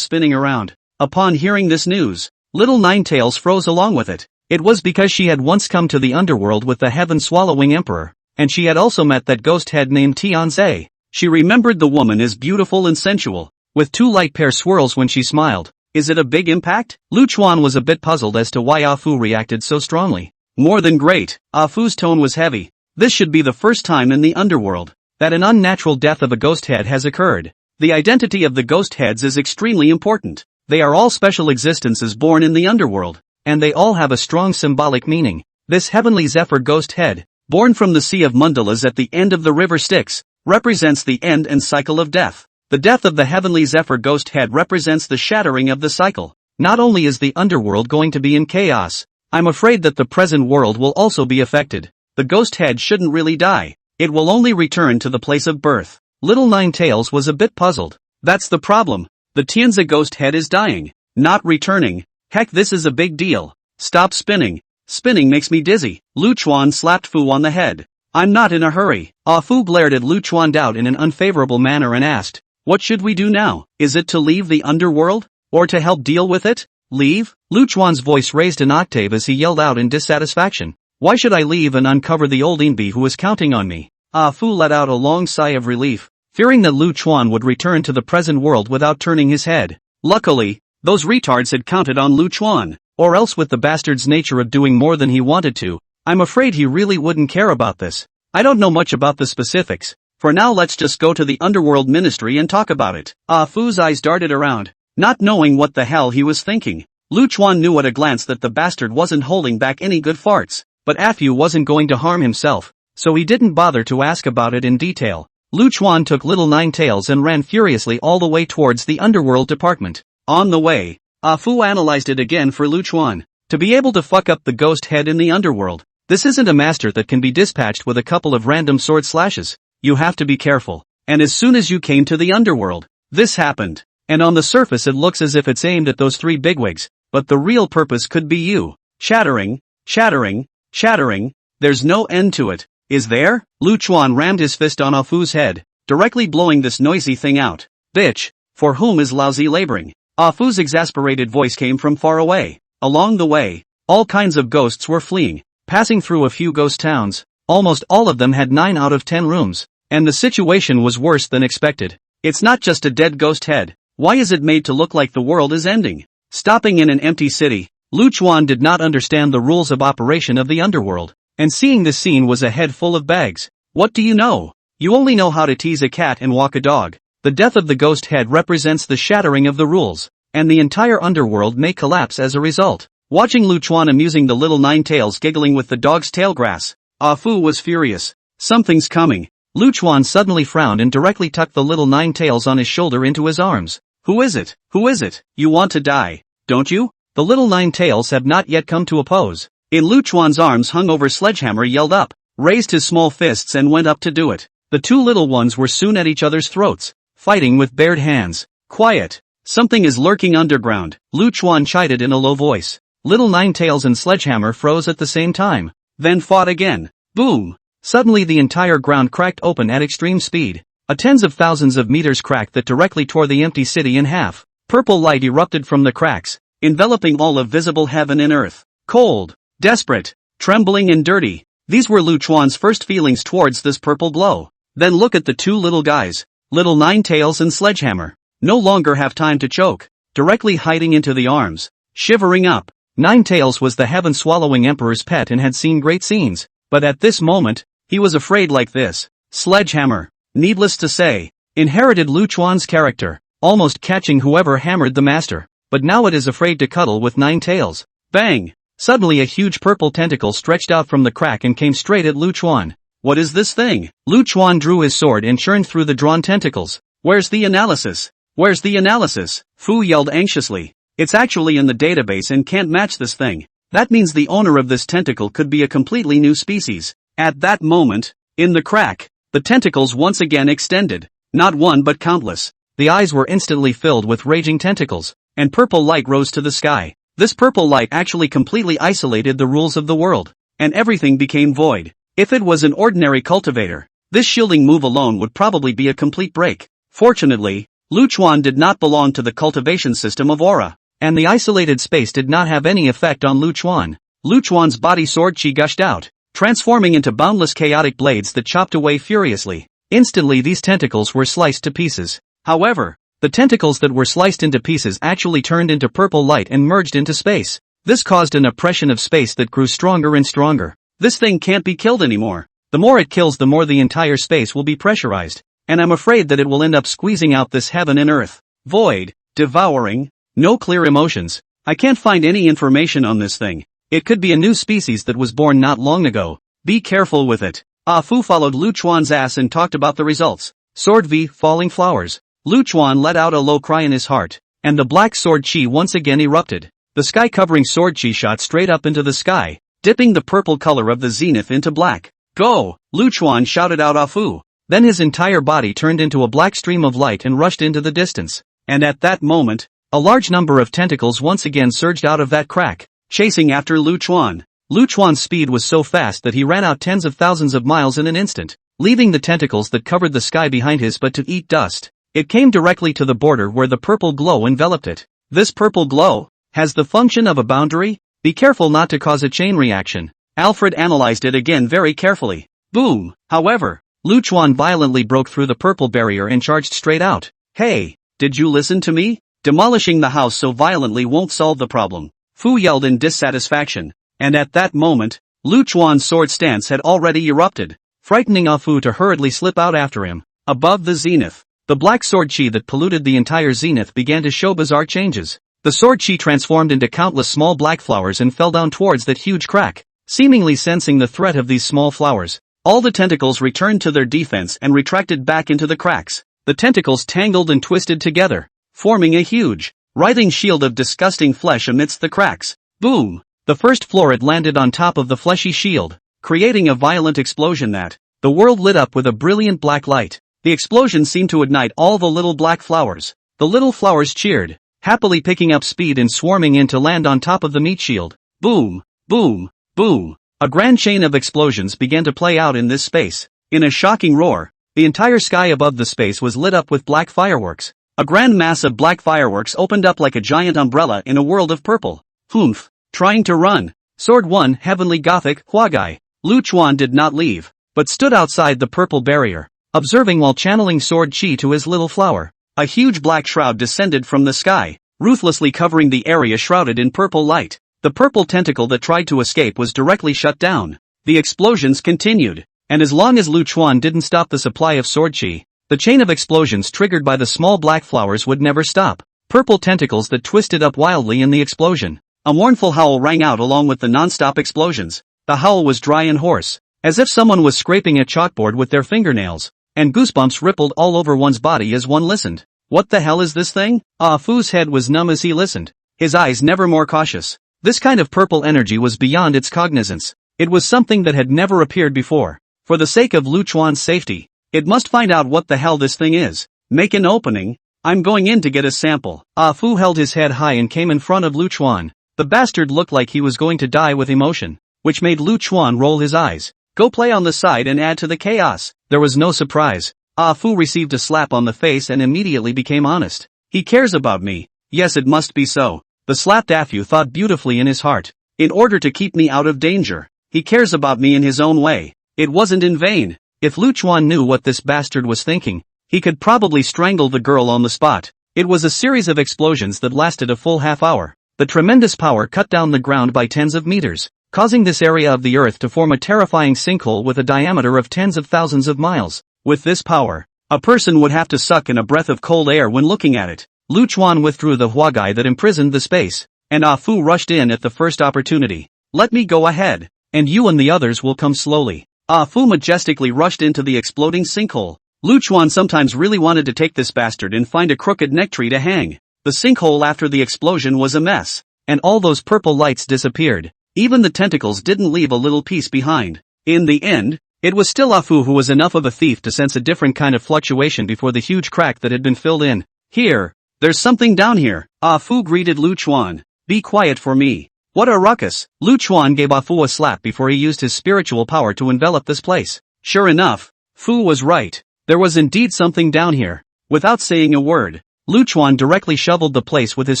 spinning around. Upon hearing this news, Little Ninetails froze along with it. It was because she had once come to the underworld with the heaven-swallowing emperor, and she had also met that ghost head named Tianze. She remembered the woman as beautiful and sensual, with two light pear swirls when she smiled. Is it a big impact? Lu Chuan was a bit puzzled as to why Ah Fu reacted so strongly. More than great. Ah Fu's tone was heavy. This should be the first time in the underworld that an unnatural death of a ghost head has occurred. The identity of the ghost heads is extremely important. They are all special existences born in the underworld, and they all have a strong symbolic meaning. This heavenly Zephyr ghost head, born from the sea of mandalas at the end of the river Styx, represents the end and cycle of death. The death of the heavenly Zephyr ghost head represents the shattering of the cycle. Not only is the underworld going to be in chaos, I'm afraid that the present world will also be affected. The ghost head shouldn't really die. It will only return to the place of birth. Little Ninetails was a bit puzzled. That's the problem. The Tianze ghost head is dying, not returning. Heck, this is a big deal. Stop spinning. Spinning makes me dizzy. Lu Chuan slapped Fu on the head. I'm not in a hurry. Ah Fu glared at Lu Chuan Doubt in an unfavorable manner and asked, what should we do now? Is it to leave the underworld? Or to help deal with it? Leave? Lu Chuan's voice raised an octave as he yelled out in dissatisfaction. Why should I leave and uncover the old Inbi who was counting on me? Ah Fu let out a long sigh of relief, fearing that Lu Chuan would return to the present world without turning his head. Luckily, those retards had counted on Lu Chuan. Or else with the bastard's nature of doing more than he wanted to, I'm afraid he really wouldn't care about this. I don't know much about the specifics. For now let's just go to the underworld ministry and talk about it. Ah Fu's eyes darted around, not knowing what the hell he was thinking. Lu Chuan knew at a glance that the bastard wasn't holding back any good farts, but Ah Fu wasn't going to harm himself, so he didn't bother to ask about it in detail. Lu Chuan took Little Ninetails and ran furiously all the way towards the underworld department. On the way, Ah Fu analyzed it again for Lu Chuan. To be able to fuck up the ghost head in the underworld, this isn't a master that can be dispatched with a couple of random sword slashes. You have to be careful. And as soon as you came to the underworld, this happened. And on the surface it looks as if it's aimed at those three bigwigs, but the real purpose could be you. Shattering, shattering, shattering, there's no end to it, is there? Lu Chuan rammed his fist on Ah Fu's head, directly blowing this noisy thing out. Bitch, for whom is lousy laboring? Ah Fu's exasperated voice came from far away. Along the way, all kinds of ghosts were fleeing, passing through a few ghost towns. Almost all of them had 9 out of 10 rooms, and the situation was worse than expected. It's not just a dead ghost head. Why is it made to look like the world is ending? Stopping in an empty city, Lu Chuan did not understand the rules of operation of the underworld, and seeing this scene was a head full of bags. What do you know? You only know how to tease a cat and walk a dog. The death of the ghost head represents the shattering of the rules, and the entire underworld may collapse as a result. Watching Lu Chuan amusing the Little Ninetails giggling with the dog's tail grass, Ah Fu was furious. Something's coming. Lu Chuan suddenly frowned and directly tucked the Little Ninetails on his shoulder into his arms. Who is it? Who is it? You want to die, don't you? The Little Ninetails have not yet come to oppose. In Lu Chuan's arms hung over Sledgehammer yelled up, raised his small fists and went up to do it. The two little ones were soon at each other's throats, fighting with bared hands. Quiet. Something is lurking underground, Lu Chuan chided in a low voice. Little Ninetails and Sledgehammer froze at the same time, then fought again. Boom! Suddenly the entire ground cracked open at extreme speed. A tens of thousands of meters crack that directly tore the empty city in half. Purple light erupted from the cracks, enveloping all of visible heaven and earth. Cold, desperate, trembling and dirty. These were Lu Chuan's first feelings towards this purple glow. Then look at the two little guys, Little Ninetails and Sledgehammer. No longer have time to choke, directly hiding into the arms, shivering up. Ninetails was the heaven-swallowing emperor's pet and had seen great scenes, but at this moment, he was afraid like this. Sledgehammer, needless to say, inherited Lu Chuan's character, almost catching whoever hammered the master, but now it is afraid to cuddle with Ninetails. Bang! Suddenly a huge purple tentacle stretched out from the crack and came straight at Lu Chuan. What is this thing? Lu Chuan drew his sword and churned through the drawn tentacles. Where's the analysis? Where's the analysis? Fu yelled anxiously. It's actually in the database and can't match this thing. That means the owner of this tentacle could be a completely new species. At that moment, in the crack, the tentacles once again extended. Not one but countless. The eyes were instantly filled with raging tentacles, and purple light rose to the sky. This purple light actually completely isolated the rules of the world, and everything became void. If it was an ordinary cultivator, this shielding move alone would probably be a complete break. Fortunately, Lu Chuan did not belong to the cultivation system of aura, And the isolated space did not have any effect on Lu Chuan. Lu Chuan's body sword chi gushed out, transforming into boundless chaotic blades that chopped away furiously. Instantly these tentacles were sliced to pieces. However, the tentacles that were sliced into pieces actually turned into purple light and merged into space. This caused an oppression of space that grew stronger and stronger. This thing can't be killed anymore. The more it kills, the more the entire space will be pressurized. And I'm afraid that it will end up squeezing out this heaven and earth. Void, devouring, no clear emotions. I can't find any information on this thing. It could be a new species that was born not long ago. Be careful with it. Ah Fu followed Lu Chuan's ass and talked about the results. Sword V, falling flowers. Lu Chuan let out a low cry in his heart, and the black sword chi once again erupted. The sky-covering sword chi shot straight up into the sky, dipping the purple color of the zenith into black. Go! Lu Chuan shouted out Ah Fu. Then his entire body turned into a black stream of light and rushed into the distance. And at that moment, a large number of tentacles once again surged out of that crack, chasing after Lu Chuan. Lu Chuan's speed was so fast that he ran out tens of thousands of miles in an instant, leaving the tentacles that covered the sky behind his butt to eat dust. It came directly to the border where the purple glow enveloped it. This purple glow has the function of a boundary. Be careful not to cause a chain reaction. Alfred analyzed it again very carefully. Boom! However, Lu Chuan violently broke through the purple barrier and charged straight out. Hey, did you listen to me? Demolishing the house so violently won't solve the problem. Fu yelled in dissatisfaction. And at that moment, Lu Chuan's sword stance had already erupted, frightening Ah Fu to hurriedly slip out after him. Above the zenith, the black sword chi that polluted the entire zenith began to show bizarre changes. The sword chi transformed into countless small black flowers and fell down towards that huge crack, seemingly sensing the threat of these small flowers. All the tentacles returned to their defense and retracted back into the cracks. The tentacles tangled and twisted together, forming a huge, writhing shield of disgusting flesh amidst the cracks. Boom! The first floret landed on top of the fleshy shield, creating a violent explosion that the world lit up with a brilliant black light. The explosion seemed to ignite all the little black flowers. The little flowers cheered, happily picking up speed and swarming in to land on top of the meat shield. Boom! Boom! Boom! A grand chain of explosions began to play out in this space. In a shocking roar, the entire sky above the space was lit up with black fireworks. A grand mass of black fireworks opened up like a giant umbrella in a world of purple. Humph! Trying to run. Sword 1 Heavenly Gothic Huagai. Lu Chuan did not leave, but stood outside the purple barrier, observing while channeling sword chi to his little flower. A huge black shroud descended from the sky, ruthlessly covering the area shrouded in purple light. The purple tentacle that tried to escape was directly shut down. The explosions continued, and as long as Lu Chuan didn't stop the supply of sword chi, the chain of explosions triggered by the small black flowers would never stop. Purple tentacles that twisted up wildly in the explosion. A mournful howl rang out along with the non-stop explosions. The howl was dry and hoarse, as if someone was scraping a chalkboard with their fingernails, and goosebumps rippled all over one's body as one listened. What the hell is this thing? Ah Fu's head was numb as he listened, his eyes never more cautious. This kind of purple energy was beyond its cognizance. It was something that had never appeared before. For the sake of Lu Chuan's safety, it must find out what the hell this thing is. Make an opening. I'm going in to get a sample. Ah Fu held his head high and came in front of Lu Chuan. The bastard looked like he was going to die with emotion, which made Lu Chuan roll his eyes. Go play on the side and add to the chaos. There was no surprise. Ah Fu received a slap on the face and immediately became honest. He cares about me. Yes, it must be so. The slapped Afu thought beautifully in his heart. In order to keep me out of danger, he cares about me in his own way. It wasn't in vain. If Lu Chuan knew what this bastard was thinking, he could probably strangle the girl on the spot. It was a series of explosions that lasted a full half hour. The tremendous power cut down the ground by tens of meters, causing this area of the earth to form a terrifying sinkhole with a diameter of tens of thousands of miles. With this power, a person would have to suck in a breath of cold air when looking at it. Lu Chuan withdrew the huagai that imprisoned the space, and Ah Fu rushed in at the first opportunity. Let me go ahead, and you and the others will come slowly. Ah Fu majestically rushed into the exploding sinkhole. Lu Chuan sometimes really wanted to take this bastard and find a crooked neck tree to hang. The sinkhole after the explosion was a mess, and all those purple lights disappeared. Even the tentacles didn't leave a little piece behind. In the end, it was still Ah Fu who was enough of a thief to sense a different kind of fluctuation before the huge crack that had been filled in. Here, there's something down here. Ah Fu greeted Lu Chuan. Be quiet for me. What a ruckus. Lu Chuan gave Ah Fu a slap before he used his spiritual power to envelop this place. Sure enough, Fu was right. There was indeed something down here. Without saying a word, Lu Chuan directly shoveled the place with his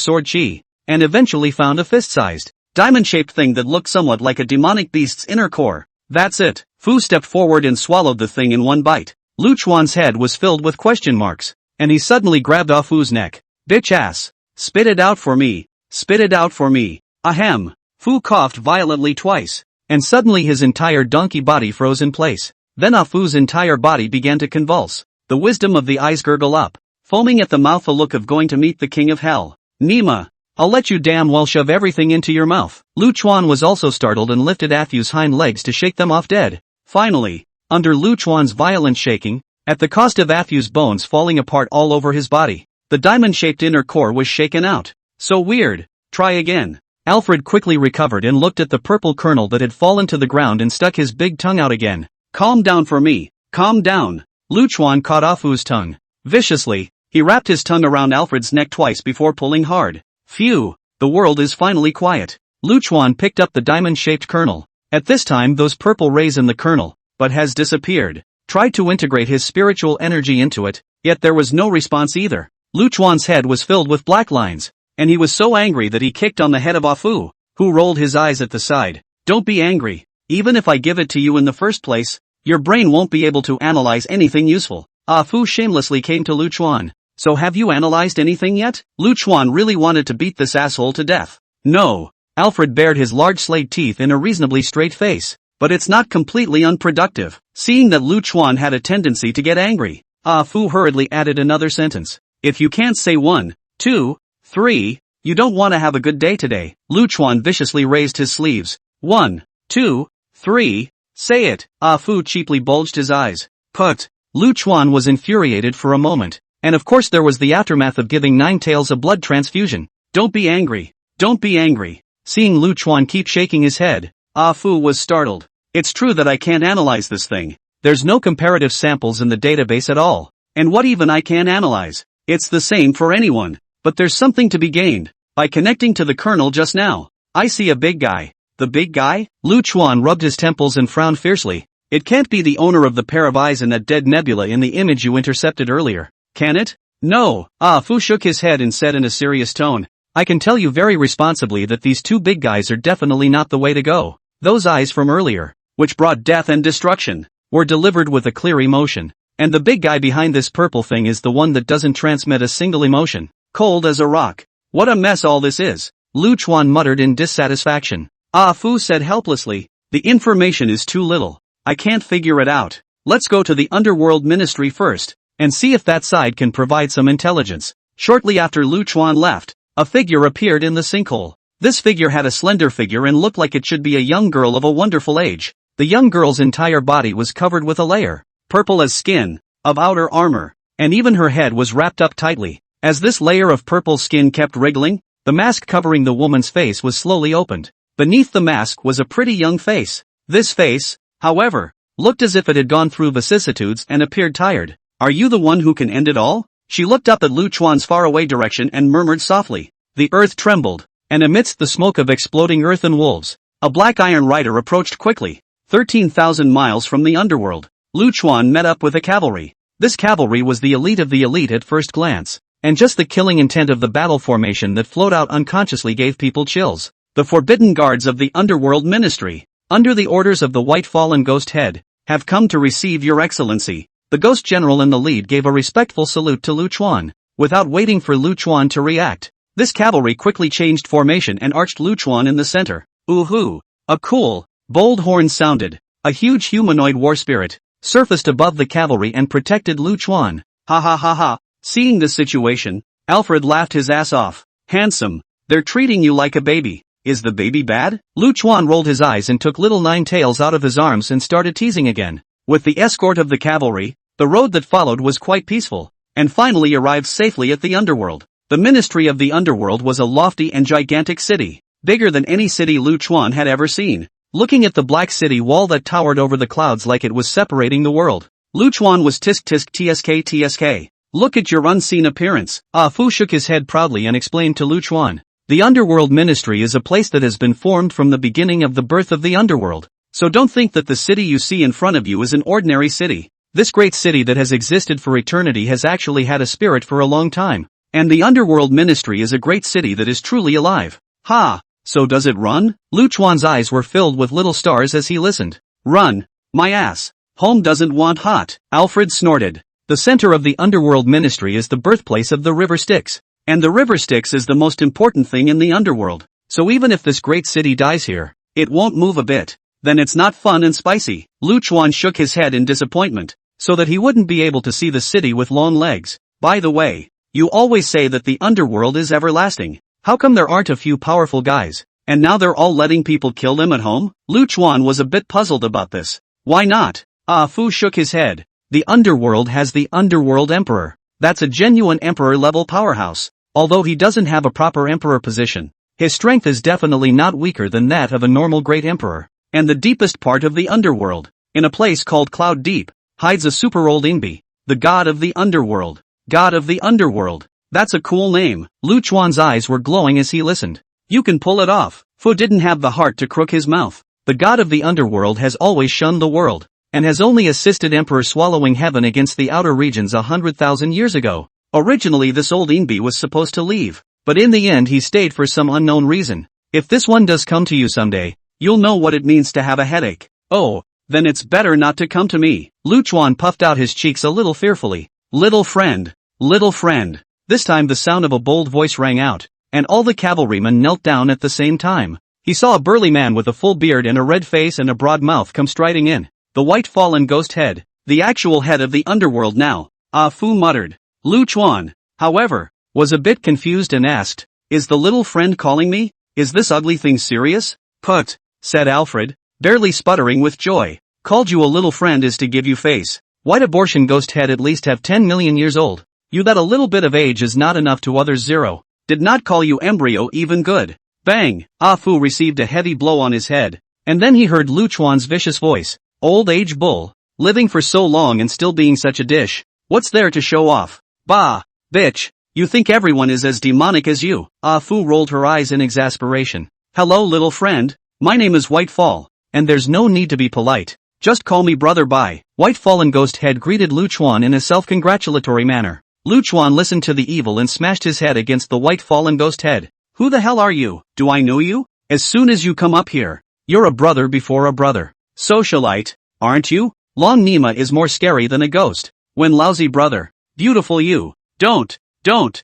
sword chi. and eventually found a fist-sized, diamond-shaped thing that looked somewhat like a demonic beast's inner core. That's it. Fu stepped forward and swallowed the thing in one bite. Lu Chuan's head was filled with question marks, and he suddenly grabbed Ah Fu's neck. Bitch ass. Spit it out for me. Spit it out for me. Ahem. Fu coughed violently twice, and suddenly his entire donkey body froze in place. Then Ah Fu's entire body began to convulse. The wisdom of the eyes gurgle up, foaming at the mouth, a look of going to meet the king of hell. Nima. I'll let you damn well shove everything into your mouth. Lu Chuan was also startled and lifted Ah Fu's hind legs to shake them off dead. Finally, under Lu Chuan's violent shaking, at the cost of Ah Fu's bones falling apart all over his body, the diamond-shaped inner core was shaken out. So weird. Try again. Alfred quickly recovered and looked at the purple kernel that had fallen to the ground and stuck his big tongue out again. Calm down for me. Calm down. Lu Chuan caught Ah Fu's tongue. Viciously, he wrapped his tongue around Alfred's neck twice before pulling hard. Phew, the world is finally quiet. Lu Chuan picked up the diamond-shaped kernel. At this time those purple rays in the kernel, but has disappeared. Tried to integrate his spiritual energy into it, yet there was no response either. Lu Chuan's head was filled with black lines, and he was so angry that he kicked on the head of Ah Fu, who rolled his eyes at the side. Don't be angry. Even if I give it to you in the first place, your brain won't be able to analyze anything useful. Ah Fu shamelessly came to Lu Chuan. So have you analyzed anything yet? Lu Chuan really wanted to beat this asshole to death. No. Alfred bared his large slate teeth in a reasonably straight face. But it's not completely unproductive. Seeing that Lu Chuan had a tendency to get angry, Ah Fu hurriedly added another sentence. If you can't say 1, 2, 3, you don't want to have a good day today. Lu Chuan viciously raised his sleeves. 1, 2, 3, say it. Ah Fu cheaply bulged his eyes. Put. Lu Chuan was infuriated for a moment. And of course there was the aftermath of giving Nine Tails a blood transfusion. Don't be angry. Don't be angry. Seeing Lu Chuan keep shaking his head, Ah Fu was startled. It's true that I can't analyze this thing. There's no comparative samples in the database at all. And what even I can analyze? It's the same for anyone. But there's something to be gained. By connecting to the kernel just now, I see a big guy. The big guy? Lu Chuan rubbed his temples and frowned fiercely. It can't be the owner of the pair of eyes in that dead nebula in the image you intercepted earlier. Can it? No. Ah Fu shook his head and said in a serious tone. I can tell you very responsibly that these two big guys are definitely not the way to go. Those eyes from earlier, which brought death and destruction, were delivered with a clear emotion. And the big guy behind this purple thing is the one that doesn't transmit a single emotion. Cold as a rock. What a mess all this is. Lu Chuan muttered in dissatisfaction. Ah Fu said helplessly. The information is too little. I can't figure it out. Let's go to the Underworld Ministry first, and see if that side can provide some intelligence. Shortly after Lu Chuan left, a figure appeared in the sinkhole. This figure had a slender figure and looked like it should be a young girl of a wonderful age. The young girl's entire body was covered with a layer, purple as skin, of outer armor, and even her head was wrapped up tightly. As this layer of purple skin kept wriggling, the mask covering the woman's face was slowly opened. Beneath the mask was a pretty young face. This face, however, looked as if it had gone through vicissitudes and appeared tired. Are you the one who can end it all? She looked up at Lu Chuan's faraway direction and murmured softly. The earth trembled, and amidst the smoke of exploding earth and wolves, a black iron rider approached quickly. 13,000 miles from the underworld, Lu Chuan met up with a cavalry. This cavalry was the elite of the elite at first glance, and just the killing intent of the battle formation that flowed out unconsciously gave people chills. The forbidden guards of the Underworld Ministry, under the orders of the White Fallen Ghost Head, have come to receive your excellency. The Ghost General in the lead gave a respectful salute to Lu Chuan. Without waiting for Lu Chuan to react, this cavalry quickly changed formation and arched Lu Chuan in the center. Ooh-hoo! A cool, bold horn sounded. A huge humanoid war spirit surfaced above the cavalry and protected Lu Chuan. Ha ha ha ha. Seeing this situation, Alfred laughed his ass off. Handsome, they're treating you like a baby. Is the baby bad? Lu Chuan rolled his eyes and took little Nine Tails out of his arms and started teasing again. With the escort of the cavalry, the road that followed was quite peaceful, and finally arrived safely at the underworld. The Ministry of the Underworld was a lofty and gigantic city, bigger than any city Lu Chuan had ever seen. Looking at the black city wall that towered over the clouds like it was separating the world, Lu Chuan was tisk tsk. Look at your unseen appearance. Ah Fu shook his head proudly and explained to Lu Chuan. The Underworld Ministry is a place that has been formed from the beginning of the birth of the underworld. So don't think that the city you see in front of you is an ordinary city. This great city that has existed for eternity has actually had a spirit for a long time. And the underworld ministry is a great city that is truly alive. Ha! So does it run? Lu Chuan's eyes were filled with little stars as he listened. Run, my ass. Home doesn't want hot. Alfred snorted. The center of the underworld ministry is the birthplace of the River Styx. And the River Styx is the most important thing in the underworld. So even if this great city dies here, it won't move a bit. Then it's not fun and spicy. Lu Chuan shook his head in disappointment, so that he wouldn't be able to see the city with long legs. By the way, you always say that the underworld is everlasting. How come there aren't a few powerful guys? And now they're all letting people kill them at home? Lu Chuan was a bit puzzled about this. Why not? Ah Fu shook his head. The underworld has the underworld emperor. That's a genuine emperor-level powerhouse. Although he doesn't have a proper emperor position, his strength is definitely not weaker than that of a normal great emperor. And the deepest part of the underworld, in a place called Cloud Deep, hides a super old Inbi, the god of the underworld. God of the underworld. That's a cool name. Lu Chuan's eyes were glowing as he listened. You can pull it off. Fu didn't have the heart to crook his mouth. The god of the underworld has always shunned the world, and has only assisted Emperor Swallowing Heaven against the outer regions 100,000 years ago. Originally this old Inbi was supposed to leave, but in the end he stayed for some unknown reason. If this one does come to you someday, you'll know what it means to have a headache. Oh, then it's better not to come to me. Lu Chuan puffed out his cheeks a little fearfully. Little friend. Little friend. This time the sound of a bold voice rang out, and all the cavalrymen knelt down at the same time. He saw a burly man with a full beard and a red face and a broad mouth come striding in. The white fallen ghost head. The actual head of the underworld now. Ah Fu muttered. Lu Chuan, however, was a bit confused and asked, is the little friend calling me? Is this ugly thing serious? Put, said Alfred, barely sputtering with joy. Called you a little friend is to give you face. White abortion ghost head at least have 10 million years old. You that a little bit of age is not enough to others zero. Did not call you embryo even good. Bang! Ah Fu received a heavy blow on his head. And then he heard Lu Chuan's vicious voice. Old age bull. Living for so long and still being such a dish. What's there to show off? Bah! Bitch! You think everyone is as demonic as you? Ah Fu rolled her eyes in exasperation. Hello little friend. My name is White Fall. And there's no need to be polite. Just call me brother bye. White Fallen Ghost Head greeted Lu Chuan in a self-congratulatory manner. Lu Chuan listened to the evil and smashed his head against the White Fallen Ghost Head. Who the hell are you? Do I know you? As soon as you come up here, you're a brother before a brother. Socialite, aren't you? Long Nima is more scary than a ghost. When lousy brother. Beautiful you. Don't. The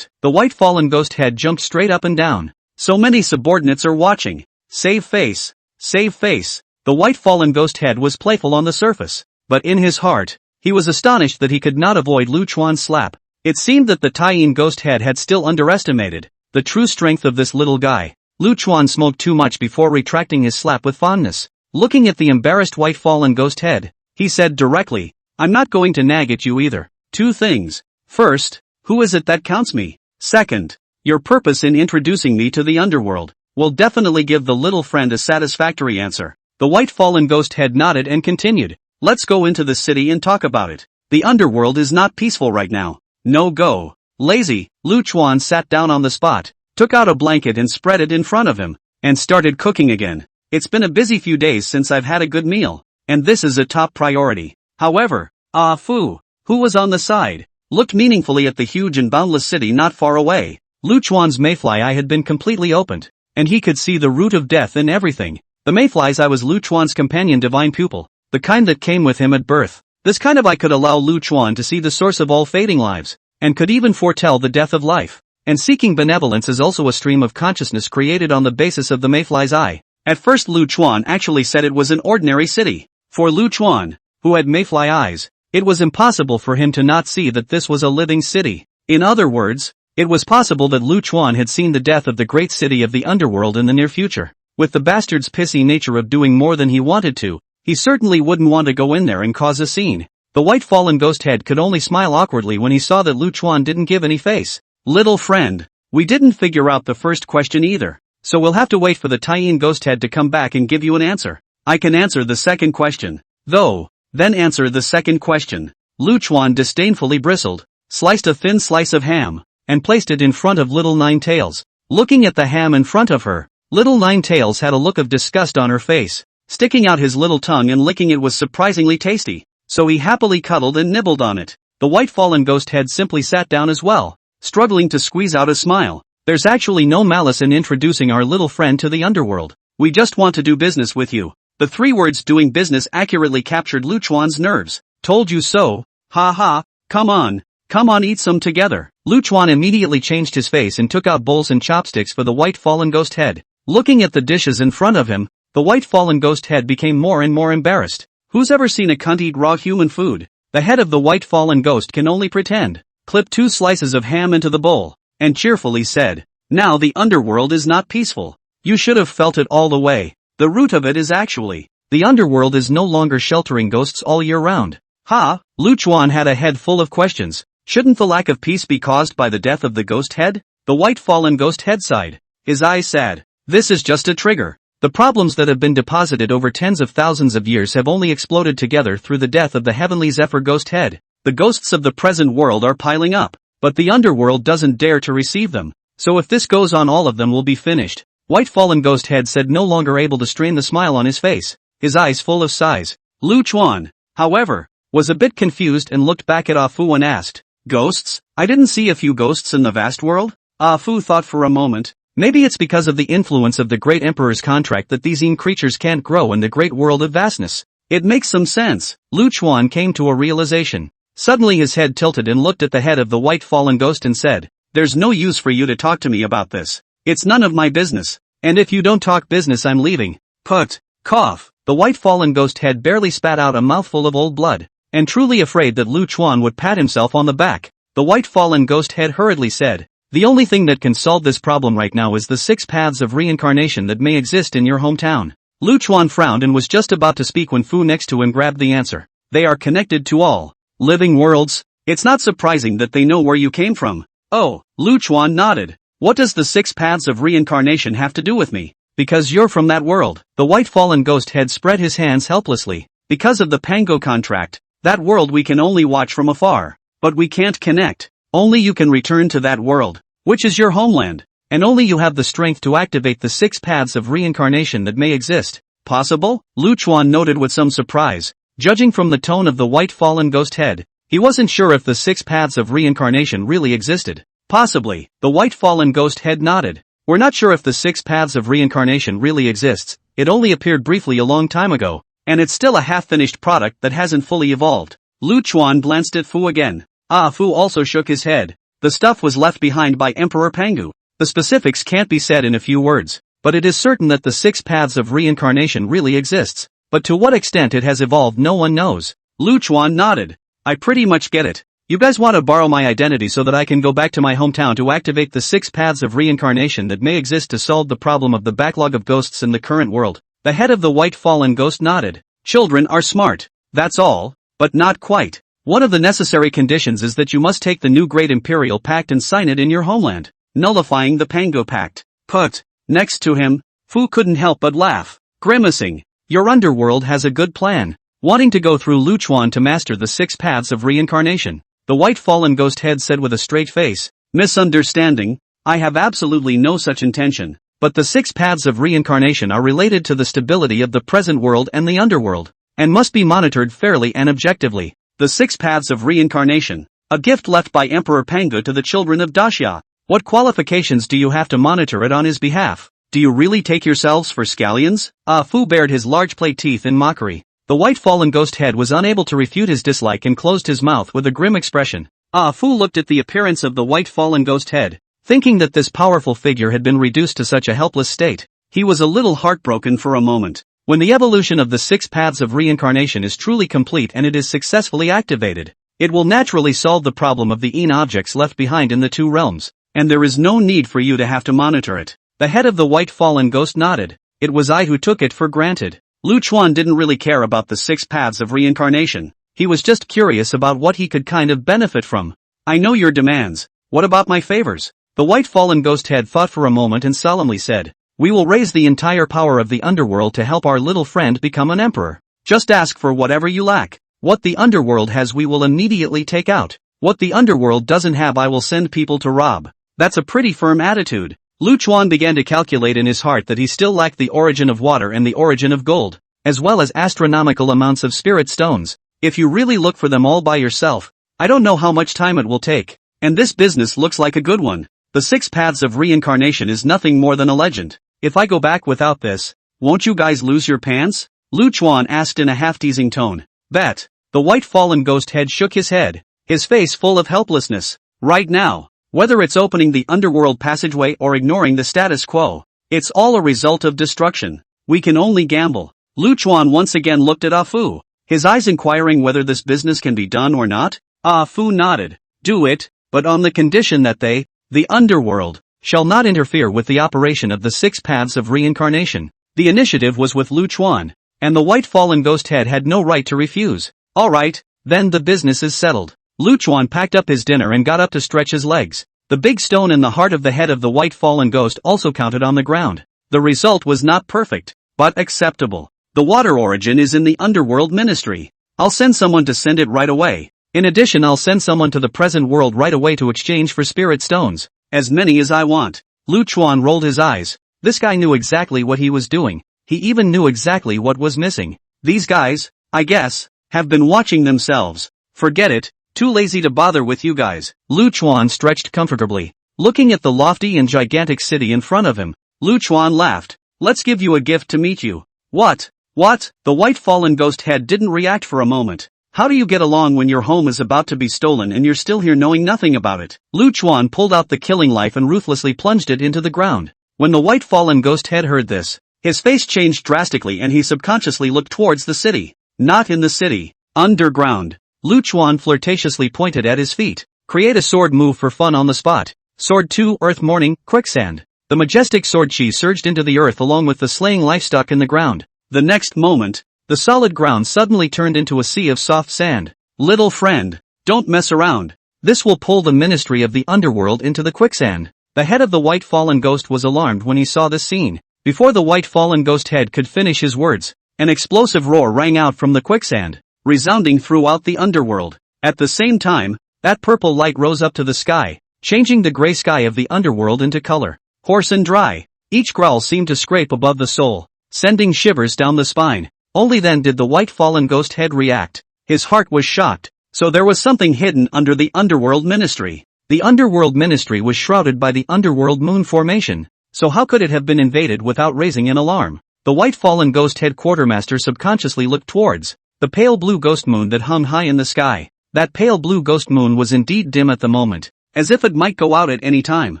White Fallen Ghost Head jumped straight up and down. So many subordinates are watching. Save face. Save face. The White Fallen Ghost Head was playful on the surface, but in his heart, he was astonished that he could not avoid Lu Chuan's slap. It seemed that the Taiyin Ghost Head had still underestimated the true strength of this little guy. Lu Chuan smoked too much before retracting his slap with fondness. Looking at the embarrassed White Fallen Ghost Head, he said directly, I'm not going to nag at you either. 2 things. First, who is it that counts me? Second, your purpose in introducing me to the underworld will definitely give the little friend a satisfactory answer. The White Fallen Ghost Head nodded and continued. Let's go into the city and talk about it. The underworld is not peaceful right now. No go. Lazy. Lu Chuan sat down on the spot, took out a blanket and spread it in front of him, and started cooking again. It's been a busy few days since I've had a good meal, and this is a top priority. However, Ah Fu, who was on the side, looked meaningfully at the huge and boundless city not far away. Lu Chuan's mayfly eye had been completely opened, and he could see the root of death in everything. The mayfly's eye was Lu Chuan's companion divine pupil, the kind that came with him at birth. This kind of eye could allow Lu Chuan to see the source of all fading lives, and could even foretell the death of life. And seeking benevolence is also a stream of consciousness created on the basis of the mayfly's eye. At first Lu Chuan actually said it was an ordinary city. For Lu Chuan, who had mayfly eyes, it was impossible for him to not see that this was a living city. In other words, it was possible that Lu Chuan had seen the death of the great city of the underworld in the near future. With the bastard's pissy nature of doing more than he wanted to, he certainly wouldn't want to go in there and cause a scene. The White Fallen Ghost Head could only smile awkwardly when he saw that Lu Chuan didn't give any face. Little friend, we didn't figure out the first question either, so we'll have to wait for the Taiyin Ghost Head to come back and give you an answer. I can answer the second question, though. Then answer the second question. Lu Chuan disdainfully bristled, sliced a thin slice of ham, and placed it in front of Little Nine Tails. Looking at the ham in front of her, Little Nine Tails had a look of disgust on her face. Sticking out his little tongue and licking it was surprisingly tasty. so he happily cuddled and nibbled on it. The white fallen ghost head simply sat down as well, struggling to squeeze out a smile. There's actually no malice in introducing our little friend to the underworld. We just want to do business with you. The 3 words doing business accurately captured Luchuan's nerves. Told you so, ha ha, come on eat some together. Luchuan immediately changed his face and took out bowls and chopsticks for the white fallen ghost head. Looking at the dishes in front of him, the white fallen ghost head became more and more embarrassed. Who's ever seen a cunt eat raw human food? The head of the white fallen ghost can only pretend. Clipped 2 slices of ham into the bowl, and cheerfully said, "Now the underworld is not peaceful. You should have felt it all the way. The root of it is actually, the underworld is no longer sheltering ghosts all year round." Ha! Luchuan had a head full of questions. Shouldn't the lack of peace be caused by the death of the ghost head? The white fallen ghost head sighed, his eyes sad. This is just a trigger. The problems that have been deposited over tens of thousands of years have only exploded together through the death of the heavenly Zephyr ghost head. The ghosts of the present world are piling up, but the underworld doesn't dare to receive them. So if this goes on, all of them will be finished. White fallen ghost head said, no longer able to strain the smile on his face, his eyes full of sighs. Luchuan, however, was a bit confused and looked back at Ah Fu and asked, "Ghosts? I didn't see a few ghosts in the vast world?" Ah Fu thought for a moment. Maybe it's because of the influence of the great emperor's contract that these creatures can't grow in the great world of vastness. It makes some sense. Luchuan came to a realization. Suddenly his head tilted and looked at the head of the white fallen ghost and said, "There's no use for you to talk to me about this. It's none of my business. And if you don't talk business, I'm leaving." Put. Cough. The white fallen ghost head barely spat out a mouthful of old blood. And truly afraid that Luchuan would pat himself on the back, the white fallen ghost head hurriedly said, "The only thing that can solve this problem right now is the 6 paths of reincarnation that may exist in your hometown." Luchuan frowned and was just about to speak when Fu next to him grabbed the answer. "They are connected to all living worlds. It's not surprising that they know where you came from." "Oh," Luchuan nodded. "What does the 6 paths of reincarnation have to do with me?" "Because you're from that world." The white fallen ghost head spread his hands helplessly. "Because of the Pango contract, that world we can only watch from afar. But we can't connect. Only you can return to that world, which is your homeland. And only you have the strength to activate the 6 paths of reincarnation that may exist." "Possible?" Luchuan noted with some surprise. Judging from the tone of the white fallen ghost head, he wasn't sure if the 6 paths of reincarnation really existed. "Possibly," the white fallen ghost head nodded. "We're not sure if the 6 paths of reincarnation really exists. It only appeared briefly a long time ago, and it's still a half-finished product that hasn't fully evolved." Luchuan glanced at Fu again. Ah Fu also shook his head. The stuff was left behind by Emperor Pangu. The specifics can't be said in a few words, but it is certain that the 6 paths of reincarnation really exists. But to what extent it has evolved no one knows. Luchuan nodded. "I pretty much get it. You guys want to borrow my identity so that I can go back to my hometown to activate the 6 paths of reincarnation that may exist to solve the problem of the backlog of ghosts in the current world." The head of the white fallen ghost nodded. "Children are smart. That's all, but not quite. One of the necessary conditions is that you must take the new Great Imperial Pact and sign it in your homeland, nullifying the Pango Pact." Put. Next to him, Fu couldn't help but laugh, grimacing. "Your underworld has a good plan. Wanting to go through Luchuan to master the 6 paths of reincarnation." The white fallen ghost head said with a straight face. "Misunderstanding. I have absolutely no such intention. But the 6 paths of reincarnation are related to the stability of the present world and the underworld, and must be monitored fairly and objectively." The 6 paths of reincarnation, a gift left by Emperor Pangu to the children of Daxia. What qualifications do you have to monitor it on his behalf? Do you really take yourselves for scallions? Ah Fu bared his large plate teeth in mockery. The white fallen ghost head was unable to refute his dislike and closed his mouth with a grim expression. Ah Fu looked at the appearance of the white fallen ghost head, thinking that this powerful figure had been reduced to such a helpless state. He was a little heartbroken for a moment. When the evolution of the 6 paths of reincarnation is truly complete and it is successfully activated, it will naturally solve the problem of the objects left behind in the 2 realms, and there is no need for you to have to monitor it. The head of the white fallen ghost nodded. "It was I who took it for granted." Luchuan didn't really care about the 6 paths of reincarnation. He was just curious about what he could kind of benefit from. "I know your demands. What about my favors?" The white fallen ghost head thought for a moment and solemnly said, "We will raise the entire power of the underworld to help our little friend become an emperor. Just ask for whatever you lack. What the underworld has we will immediately take out. What the underworld doesn't have I will send people to rob." That's a pretty firm attitude. Luchuan began to calculate in his heart that he still lacked the origin of water and the origin of gold, as well as astronomical amounts of spirit stones. If you really look for them all by yourself, I don't know how much time it will take. And this business looks like a good one. The 6 paths of reincarnation is nothing more than a legend. If I go back without this, won't you guys lose your pants? Lu Chuan asked in a half-teasing tone. Bet. The white fallen ghost head shook his head, his face full of helplessness. Right now, whether it's opening the underworld passageway or ignoring the status quo, it's all a result of destruction. We can only gamble. Lu Chuan once again looked at Ah Fu, his eyes inquiring whether this business can be done or not. Ah Fu nodded. Do it, but on the condition that they, the underworld, shall not interfere with the operation of the 6 paths of reincarnation. The initiative was with Lu Chuan, and the white fallen ghost head had no right to refuse. Alright, then the business is settled. Lu Chuan packed up his dinner and got up to stretch his legs. The big stone in the heart of the head of the white fallen ghost also counted on the ground. The result was not perfect, but acceptable. The water origin is in the underworld ministry. I'll send someone to send it right away. In addition, I'll send someone to the present world right away to exchange for spirit stones. As many as I want. Lu Chuan rolled his eyes. This guy knew exactly what he was doing. He even knew exactly what was missing. These guys, I guess, have been watching themselves. Forget it, too lazy to bother with you guys. Lu Chuan stretched comfortably, looking at the lofty and gigantic city in front of him. Lu Chuan laughed. Let's give you a gift to meet you. What? What? The white fallen ghost head didn't react for a moment. How do you get along when your home is about to be stolen and you're still here knowing nothing about it? Lu Chuan pulled out the killing knife and ruthlessly plunged it into the ground. When the white fallen ghost head heard this, his face changed drastically and he subconsciously looked towards the city. Not in the city. Underground. Lu Chuan flirtatiously pointed at his feet. Create a sword move for fun on the spot. Sword 2, Earth Morning, Quicksand. The majestic sword chi surged into the earth along with the slaying livestock in the ground. The next moment, the solid ground suddenly turned into a sea of soft sand. Little friend, don't mess around. This will pull the ministry of the underworld into the quicksand. The head of the white fallen ghost was alarmed when he saw this scene. Before the white fallen ghost head could finish his words, an explosive roar rang out from the quicksand, resounding throughout the underworld. At the same time, that purple light rose up to the sky, changing the gray sky of the underworld into color. Hoarse and dry. Each growl seemed to scrape above the soul, sending shivers down the spine. Only then did the white fallen ghost head react. His heart was shocked. So there was something hidden under the underworld ministry. The underworld ministry was shrouded by the underworld moon formation. So how could it have been invaded without raising an alarm? The white fallen ghost head quartermaster subconsciously looked towards the pale blue ghost moon that hung high in the sky. That pale blue ghost moon was indeed dim at the moment, as if it might go out at any time.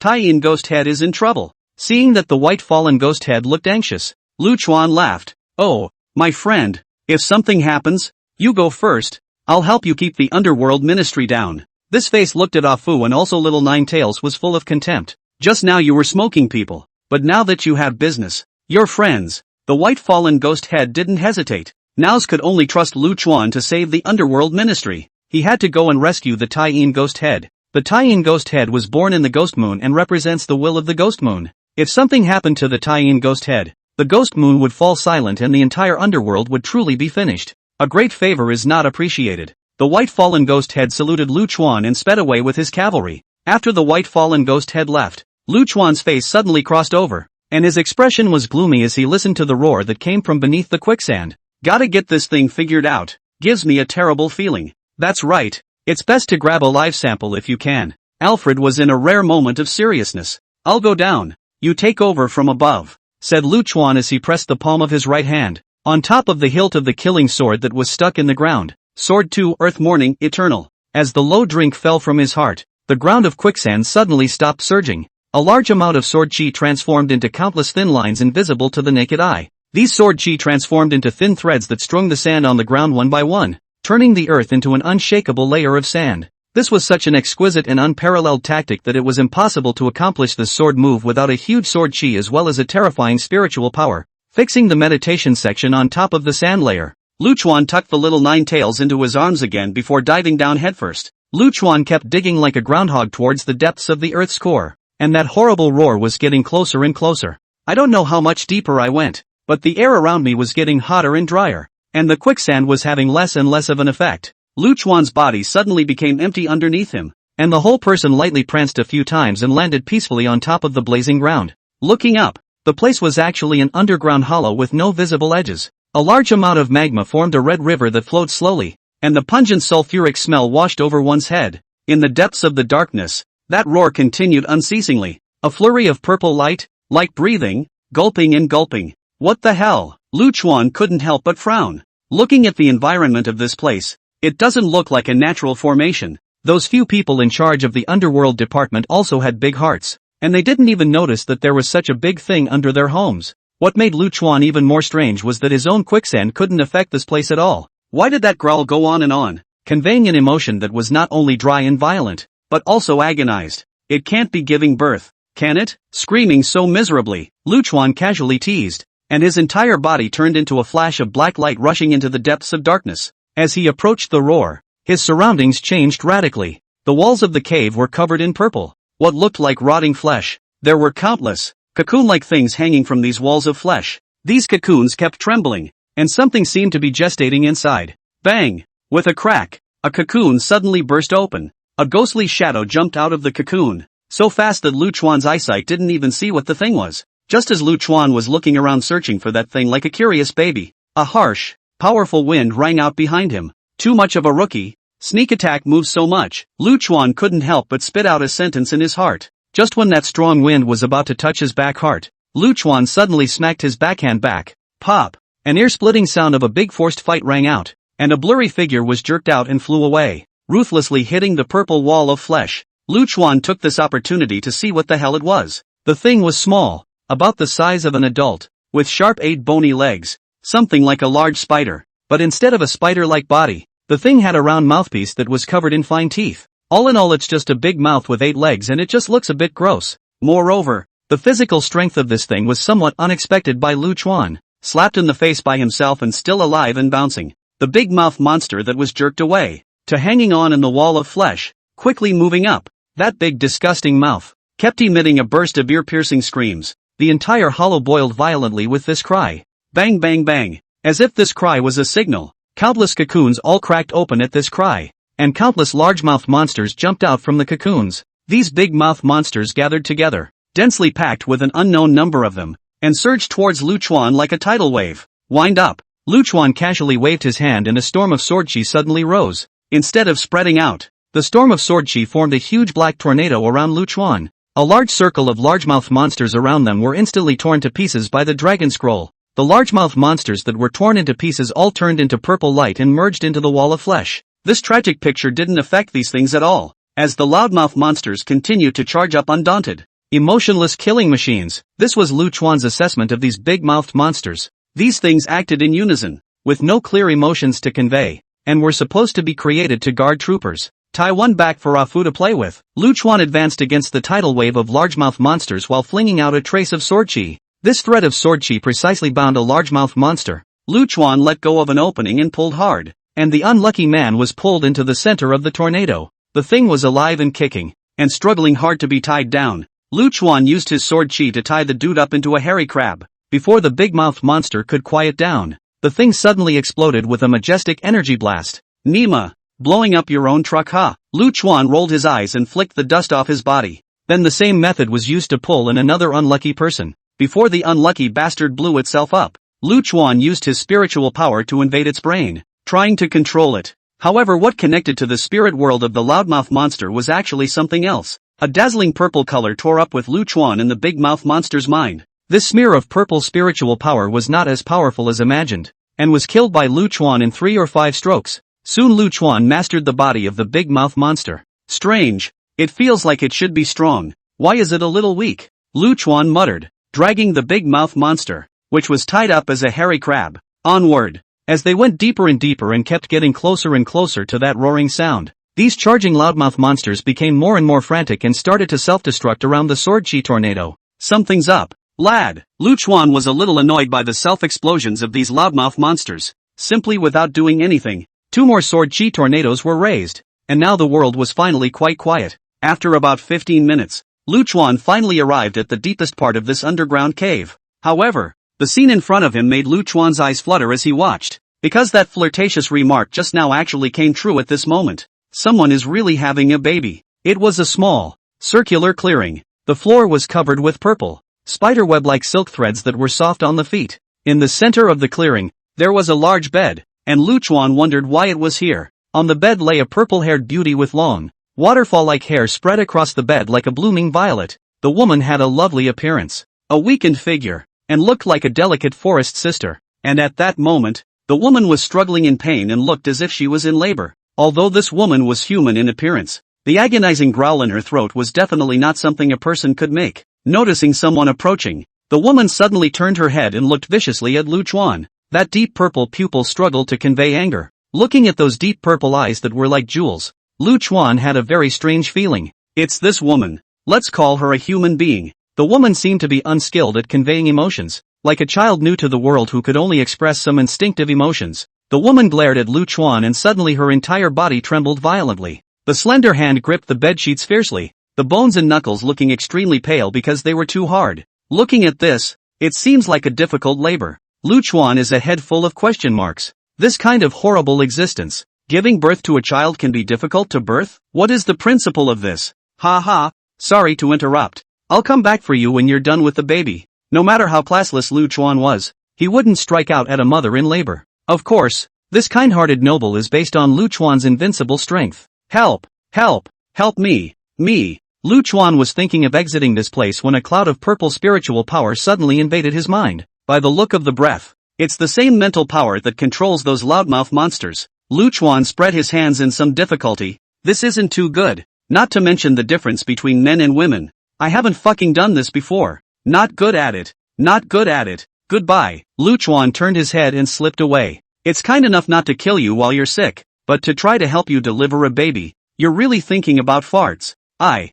Tai-Yin ghost head is in trouble. Seeing that the white fallen ghost head looked anxious, Lu Chuan laughed. Oh, my friend, if something happens, you go first. I'll help you keep the underworld ministry down. This face looked at Ah Fu and also Little Nine Tails was full of contempt. Just now you were smoking people, but now that you have business, you're friends. The white fallen ghost head didn't hesitate. Nows could only trust Lu Chuan to save the underworld ministry. He had to go and rescue the Tai-Yin ghost head. The Tai-Yin ghost head was born in the ghost moon and represents the will of the ghost moon. If something happened to the Tai-Yin ghost head, the ghost moon would fall silent and the entire underworld would truly be finished. A great favor is not appreciated. The white fallen ghost head saluted Lu Chuan and sped away with his cavalry. After the white fallen ghost head left, Lu Chuan's face suddenly crossed over, and his expression was gloomy as he listened to the roar that came from beneath the quicksand. Gotta get this thing figured out. Gives me a terrible feeling. That's right. It's best to grab a live sample if you can. Alfred was in a rare moment of seriousness. I'll go down. You take over from above, said Lu Chuan as he pressed the palm of his right hand on top of the hilt of the killing sword that was stuck in the ground. Sword 2, Earth Morning, Eternal. As the low drink fell from his heart, the ground of quicksand suddenly stopped surging. A large amount of sword chi transformed into countless thin lines invisible to the naked eye. These sword chi transformed into thin threads that strung the sand on the ground one by one, turning the earth into an unshakable layer of sand. This was such an exquisite and unparalleled tactic that it was impossible to accomplish this sword move without a huge sword chi as well as a terrifying spiritual power. Fixing the meditation section on top of the sand layer, Lu Chuan tucked the Little Nine Tails into his arms again before diving down headfirst. Lu Chuan kept digging like a groundhog towards the depths of the earth's core, and that horrible roar was getting closer and closer. I don't know how much deeper I went, but the air around me was getting hotter and drier, and the quicksand was having less and less of an effect. Lu Chuan's body suddenly became empty underneath him, and the whole person lightly pranced a few times and landed peacefully on top of the blazing ground. Looking up, the place was actually an underground hollow with no visible edges. A large amount of magma formed a red river that flowed slowly, and the pungent sulfuric smell washed over one's head. In the depths of the darkness, that roar continued unceasingly. A flurry of purple light, like breathing, gulping and gulping. What the hell? Lu Chuan couldn't help but frown. Looking at the environment of this place, it doesn't look like a natural formation. Those few people in charge of the underworld department also had big hearts, and they didn't even notice that there was such a big thing under their homes. What made Lu Chuan even more strange was that his own quicksand couldn't affect this place at all. Why did that growl go on and on, conveying an emotion that was not only dry and violent, but also agonized? It can't be giving birth, can it? Screaming so miserably, Lu Chuan casually teased, and his entire body turned into a flash of black light rushing into the depths of darkness. As he approached the roar, his surroundings changed radically. The walls of the cave were covered in purple, what looked like rotting flesh. There were countless, cocoon-like things hanging from these walls of flesh. These cocoons kept trembling, and something seemed to be gestating inside. Bang! With a crack, a cocoon suddenly burst open. A ghostly shadow jumped out of the cocoon, so fast that Lu Chuan's eyesight didn't even see what the thing was. Just as Lu Chuan was looking around searching for that thing like a curious baby, a harsh, powerful wind rang out behind him. Too much of a rookie. Sneak attack moves so much. Lu Chuan couldn't help but spit out a sentence in his heart. Just when that strong wind was about to touch his back heart, Lu Chuan suddenly smacked his backhand back. Pop! An ear-splitting sound of a big forced fight rang out, and a blurry figure was jerked out and flew away, ruthlessly hitting the purple wall of flesh. Lu Chuan took this opportunity to see what the hell it was. The thing was small, about the size of an adult, with sharp 8 bony legs, something like a large spider, but instead of a spider-like body, the thing had a round mouthpiece that was covered in fine teeth. All in all, it's just a big mouth with 8 legs and it just looks a bit gross. Moreover, the physical strength of this thing was somewhat unexpected by Lu Chuan. Slapped in the face by himself and still alive and bouncing, the big mouth monster that was jerked away, to hanging on in the wall of flesh, quickly moving up. That big disgusting mouth kept emitting a burst of ear-piercing screams. The entire hollow boiled violently with this cry. Bang bang bang, as if this cry was a signal. Countless cocoons all cracked open at this cry, and countless largemouth monsters jumped out from the cocoons. These big mouth monsters gathered together, densely packed with an unknown number of them, and surged towards Lu Chuan like a tidal wave. Wind up! Lu Chuan casually waved his hand and a storm of sword chi suddenly rose. Instead of spreading out, the storm of sword chi formed a huge black tornado around Lu Chuan. A large circle of largemouth monsters around them were instantly torn to pieces by the dragon scroll. The largemouth monsters that were torn into pieces all turned into purple light and merged into the wall of flesh. This tragic picture didn't affect these things at all, as the loudmouth monsters continued to charge up undaunted. Emotionless killing machines. This was Lu Chuan's assessment of these big-mouthed monsters. These things acted in unison, with no clear emotions to convey, and were supposed to be created to guard troopers. Tie one back for Afu to play with. Lu Chuan advanced against the tidal wave of largemouth monsters while flinging out a trace of sword chi. This thread of sword chi precisely bound a largemouth monster. Lu Chuan let go of an opening and pulled hard, and the unlucky man was pulled into the center of the tornado. The thing was alive and kicking, and struggling hard to be tied down. Lu Chuan used his sword chi to tie the dude up into a hairy crab. Before the big-mouthed monster could quiet down, the thing suddenly exploded with a majestic energy blast. Nima, blowing up your own truck, huh? Lu Chuan rolled his eyes and flicked the dust off his body. Then the same method was used to pull in another unlucky person. Before the unlucky bastard blew itself up, Lu Chuan used his spiritual power to invade its brain, trying to control it. However, what connected to the spirit world of the loudmouth monster was actually something else. A dazzling purple color tore up with Lu Chuan in the big mouth monster's mind. This smear of purple spiritual power was not as powerful as imagined, and was killed by Lu Chuan in 3 or 5 strokes. Soon Lu Chuan mastered the body of the big mouth monster. Strange. It feels like it should be strong. Why is it a little weak? Lu Chuan muttered, dragging the big mouth monster, which was tied up as a hairy crab, onward. As they went deeper and deeper and kept getting closer and closer to that roaring sound, these charging loudmouth monsters became more and more frantic and started to self-destruct around the sword chi tornado. Something's up, lad. Lu Chuan was a little annoyed by the self-explosions of these loudmouth monsters. Simply without doing anything, 2 more sword chi tornadoes were raised, and now the world was finally quite quiet. After about 15 minutes, Lu Chuan finally arrived at the deepest part of this underground cave. However, the scene in front of him made Lu Chuan's eyes flutter as he watched, because that flirtatious remark just now actually came true at this moment. Someone is really having a baby. It was a small, circular clearing. The floor was covered with purple, spiderweb-like silk threads that were soft on the feet. In the center of the clearing, there was a large bed, and Lu Chuan wondered why it was here. On the bed lay a purple-haired beauty with long, waterfall-like hair spread across the bed like a blooming violet. The woman had a lovely appearance, a weakened figure, and looked like a delicate forest sister. And at that moment, the woman was struggling in pain and looked as if she was in labor. Although this woman was human in appearance, the agonizing growl in her throat was definitely not something a person could make. Noticing someone approaching, the woman suddenly turned her head and looked viciously at Lu Chuan. That deep purple pupil struggled to convey anger. Looking at those deep purple eyes that were like jewels, Lu Chuan had a very strange feeling. It's this woman. Let's call her a human being. The woman seemed to be unskilled at conveying emotions, like a child new to the world who could only express some instinctive emotions. The woman glared at Lu Chuan and suddenly her entire body trembled violently. The slender hand gripped the bedsheets fiercely, the bones and knuckles looking extremely pale because they were too hard. Looking at this, it seems like a difficult labor. Lu Chuan is a head full of question marks. This kind of horrible existence. Giving birth to a child can be difficult to birth? What is the principle of this? Ha ha, sorry to interrupt. I'll come back for you when you're done with the baby. No matter how classless Lu Chuan was, he wouldn't strike out at a mother in labor. Of course, this kind-hearted noble is based on Lu Chuan's invincible strength. Help! Help! Help me! Me! Lu Chuan was thinking of exiting this place when a cloud of purple spiritual power suddenly invaded his mind. By the look of the breath, it's the same mental power that controls those loudmouth monsters. Lu Chuan spread his hands in some difficulty. This isn't too good. Not to mention the difference between men and women. I haven't fucking done this before. Not good at it. Not good at it. Goodbye. Lu Chuan turned his head and slipped away. It's kind enough not to kill you while you're sick, but to try to help you deliver a baby. You're really thinking about farts. I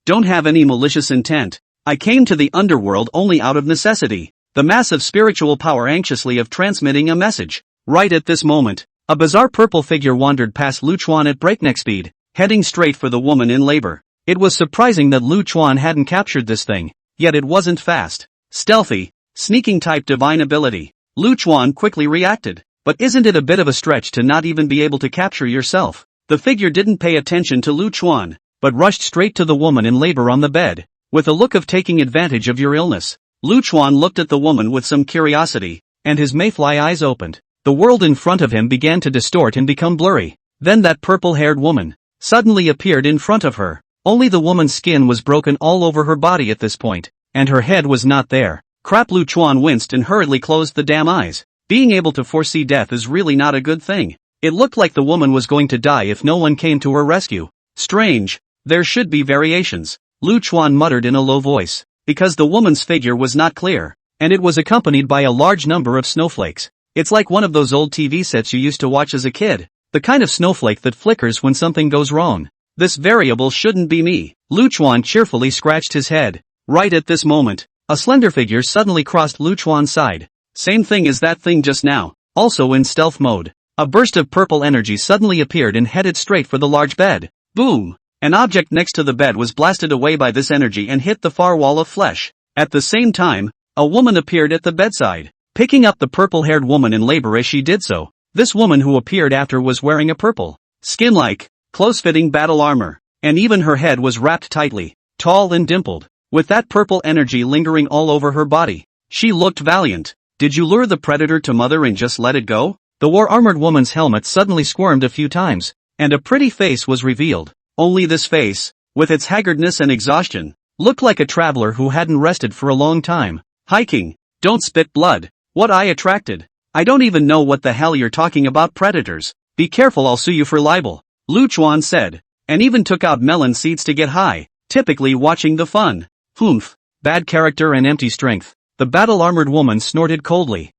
don't have any malicious intent. I came to the underworld only out of necessity. The massive spiritual power anxiously of transmitting a message. Right at this moment, a bizarre purple figure wandered past Lu Chuan at breakneck speed, heading straight for the woman in labor. It was surprising that Lu Chuan hadn't captured this thing, yet it wasn't fast. Stealthy, sneaking type divine ability. Lu Chuan quickly reacted. But isn't it a bit of a stretch to not even be able to capture yourself? The figure didn't pay attention to Lu Chuan, but rushed straight to the woman in labor on the bed, with a look of taking advantage of your illness. Lu Chuan looked at the woman with some curiosity, and his mayfly eyes opened. The world in front of him began to distort and become blurry. Then that purple-haired woman suddenly appeared in front of her. Only the woman's skin was broken all over her body at this point, and her head was not there. Crap! Lu Chuan winced and hurriedly closed the damn eyes. Being able to foresee death is really not a good thing. It looked like the woman was going to die if no one came to her rescue. Strange. There should be variations, Lu Chuan muttered in a low voice, because the woman's figure was not clear, and it was accompanied by a large number of snowflakes. It's like one of those old TV sets you used to watch as a kid, the kind of snowflake that flickers when something goes wrong. This variable shouldn't be me. Lu Chuan cheerfully scratched his head. Right at this moment, a slender figure suddenly crossed Lu Chuan's side. Same thing as that thing just now, also in stealth mode. A burst of purple energy suddenly appeared and headed straight for the large bed. Boom! An object next to the bed was blasted away by this energy and hit the far wall of flesh. At the same time, a woman appeared at the bedside, picking up the purple-haired woman in labor as she did so. This woman who appeared after was wearing a purple, skin-like, close-fitting battle armor, and even her head was wrapped tightly, tall and dimpled, with that purple energy lingering all over her body. She looked valiant. Did you lure the predator to mother and just let it go? The war-armored woman's helmet suddenly squirmed a few times, and a pretty face was revealed. Only this face, with its haggardness and exhaustion, looked like a traveler who hadn't rested for a long time. Hiking. Don't spit blood. What I attracted. I don't even know what the hell you're talking about, predators. Be careful, I'll sue you for libel, Lu Chuan said, and even took out melon seeds to get high, typically watching the fun. Humph. Bad character and empty strength. The battle-armored woman snorted coldly.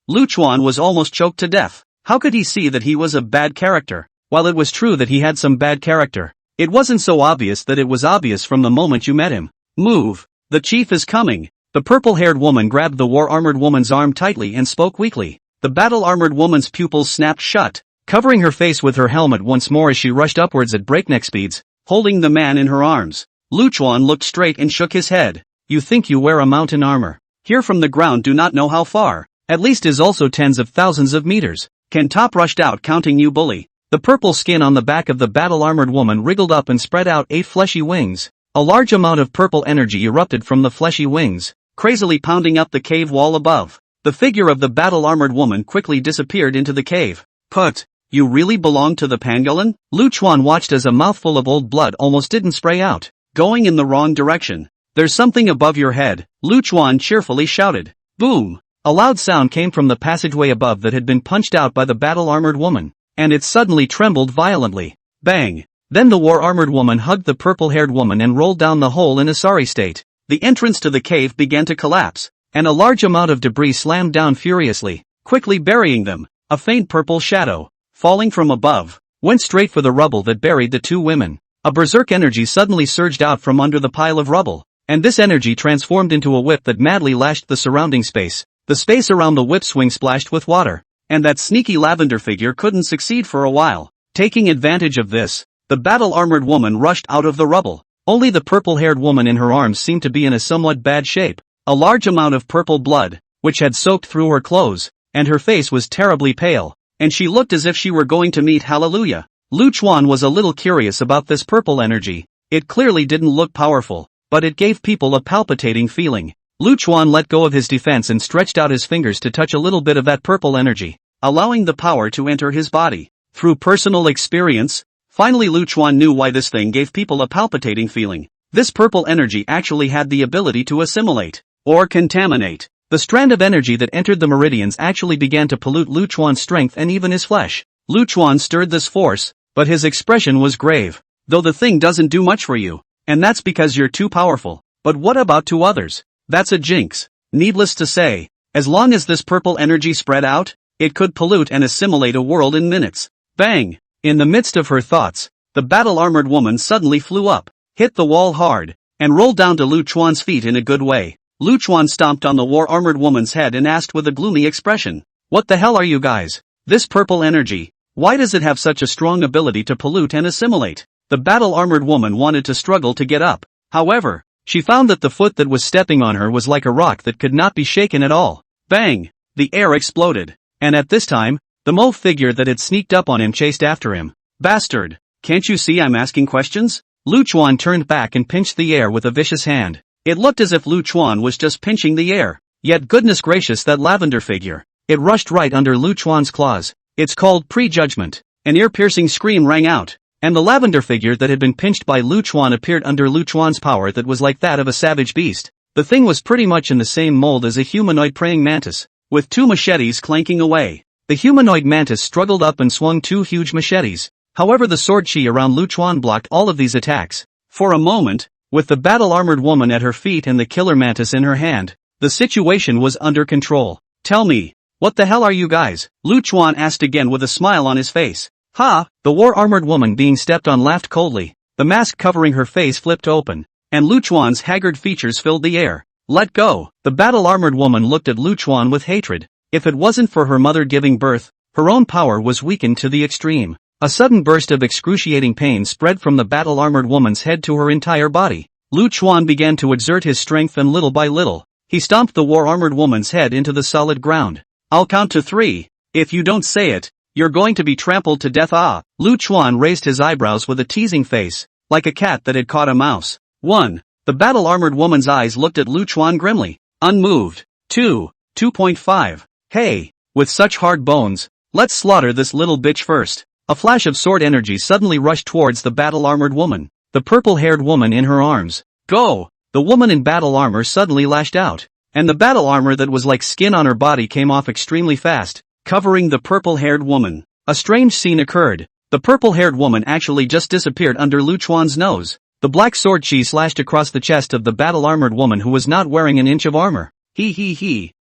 Lu Chuan was almost choked to death. How could he see that he was a bad character? While it was true that he had some bad character, it wasn't so obvious that it was obvious from the moment you met him. Move. The chief is coming. The purple-haired woman grabbed the war-armored woman's arm tightly and spoke weakly. The battle-armored woman's pupils snapped shut, covering her face with her helmet once more as she rushed upwards at breakneck speeds, holding the man in her arms. Lu Chuan looked straight and shook his head. You think you wear a mountain armor? Here from the ground do not know how far. At least is also tens of thousands of meters. Can top rushed out counting you, bully. The purple skin on the back of the battle-armored woman wriggled up and spread out 8 fleshy wings. A large amount of purple energy erupted from the fleshy wings, crazily pounding up the cave wall above. The figure of the battle-armored woman quickly disappeared into the cave. Put. You really belong to the pangolin? Lu Chuan watched as a mouthful of old blood almost didn't spray out. Going in the wrong direction. There's something above your head, Lu Chuan cheerfully shouted. Boom! A loud sound came from the passageway above that had been punched out by the battle-armored woman, and it suddenly trembled violently. Bang! Then the war-armored woman hugged the purple-haired woman and rolled down the hole in a sorry state. The entrance to the cave began to collapse, and a large amount of debris slammed down furiously, quickly burying them. A faint purple shadow, falling from above, went straight for the rubble that buried the two women. A berserk energy suddenly surged out from under the pile of rubble, and this energy transformed into a whip that madly lashed the surrounding space. The space around the whip swing splashed with water, and that sneaky lavender figure couldn't succeed for a while. Taking advantage of this, the battle-armored woman rushed out of the rubble. Only the purple-haired woman in her arms seemed to be in a somewhat bad shape. A large amount of purple blood, which had soaked through her clothes, and her face was terribly pale, and she looked as if she were going to meet Hallelujah. Lu Chuan was a little curious about this purple energy. It clearly didn't look powerful, but it gave people a palpitating feeling. Lu Chuan let go of his defense and stretched out his fingers to touch a little bit of that purple energy, allowing the power to enter his body. Through personal experience, finally Lu Chuan knew why this thing gave people a palpitating feeling. This purple energy actually had the ability to assimilate, or contaminate. The strand of energy that entered the meridians actually began to pollute Lu Chuan's strength and even his flesh. Lu Chuan stirred this force, but his expression was grave. Though the thing doesn't do much for you, and that's because you're too powerful. But what about to others? That's a jinx. Needless to say, as long as this purple energy spread out, it could pollute and assimilate a world in minutes. Bang! In the midst of her thoughts, the battle-armored woman suddenly flew up, hit the wall hard, and rolled down to Lu Chuan's feet in a good way. Lu Chuan stomped on the war-armored woman's head and asked with a gloomy expression, "What the hell are you guys? This purple energy, why does it have such a strong ability to pollute and assimilate?" The battle-armored woman wanted to struggle to get up. However, she found that the foot that was stepping on her was like a rock that could not be shaken at all. Bang! The air exploded. And at this time, the mauve figure that had sneaked up on him chased after him. Bastard! Can't you see I'm asking questions? Lu Chuan turned back and pinched the air with a vicious hand. It looked as if Lu Chuan was just pinching the air. Yet goodness gracious, that lavender figure. It rushed right under Lu Chuan's claws. It's called prejudgment. An ear-piercing scream rang out, and the lavender figure that had been pinched by Lu Chuan appeared under Lu Chuan's power that was like that of a savage beast. The thing was pretty much in the same mold as a humanoid praying mantis, with two machetes clanking away. The humanoid mantis struggled up and swung two huge machetes. However, the sword chi around Lu Chuan blocked all of these attacks. For a moment, with the battle-armored woman at her feet and the killer mantis in her hand, the situation was under control. "Tell me, what the hell are you guys?" Lu Chuan asked again with a smile on his face. "Ha!" The war-armored woman being stepped on laughed coldly. The mask covering her face flipped open, and Lu Chuan's haggard features filled the air. "Let go!" The battle-armored woman looked at Lu Chuan with hatred. If it wasn't for her mother giving birth, her own power was weakened to the extreme. A sudden burst of excruciating pain spread from the battle-armored woman's head to her entire body. Lu Chuan began to exert his strength and little by little, he stomped the war-armored woman's head into the solid ground. "I'll count to 3. If you don't say it, you're going to be trampled to death." Ah! Lu Chuan raised his eyebrows with a teasing face, like a cat that had caught a mouse. 1. The battle-armored woman's eyes looked at Lu Chuan grimly, unmoved. 2. 2.5. Hey, with such hard bones, let's slaughter this little bitch first. A flash of sword energy suddenly rushed towards the battle-armored woman, the purple-haired woman in her arms. Go! The woman in battle armor suddenly lashed out, and the battle armor that was like skin on her body came off extremely fast, covering the purple-haired woman. A strange scene occurred. The purple-haired woman actually just disappeared under Lu Chuan's nose. The black sword chi slashed across the chest of the battle-armored woman who was not wearing an inch of armor.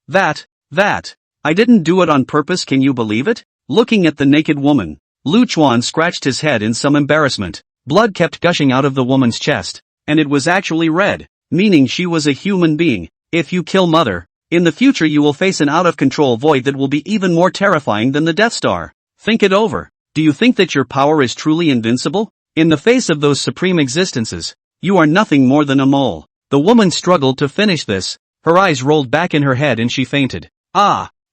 That. I didn't do it on purpose, can you believe it? Looking at the naked woman, Lu Chuan scratched his head in some embarrassment. Blood kept gushing out of the woman's chest, and it was actually red, meaning she was a human being. If you kill Mother, in the future you will face an out-of-control void that will be even more terrifying than the Death Star. Think it over. Do you think that your power is truly invincible? In the face of those supreme existences, you are nothing more than a mole. The woman struggled to finish this. Her eyes rolled back in her head and she fainted.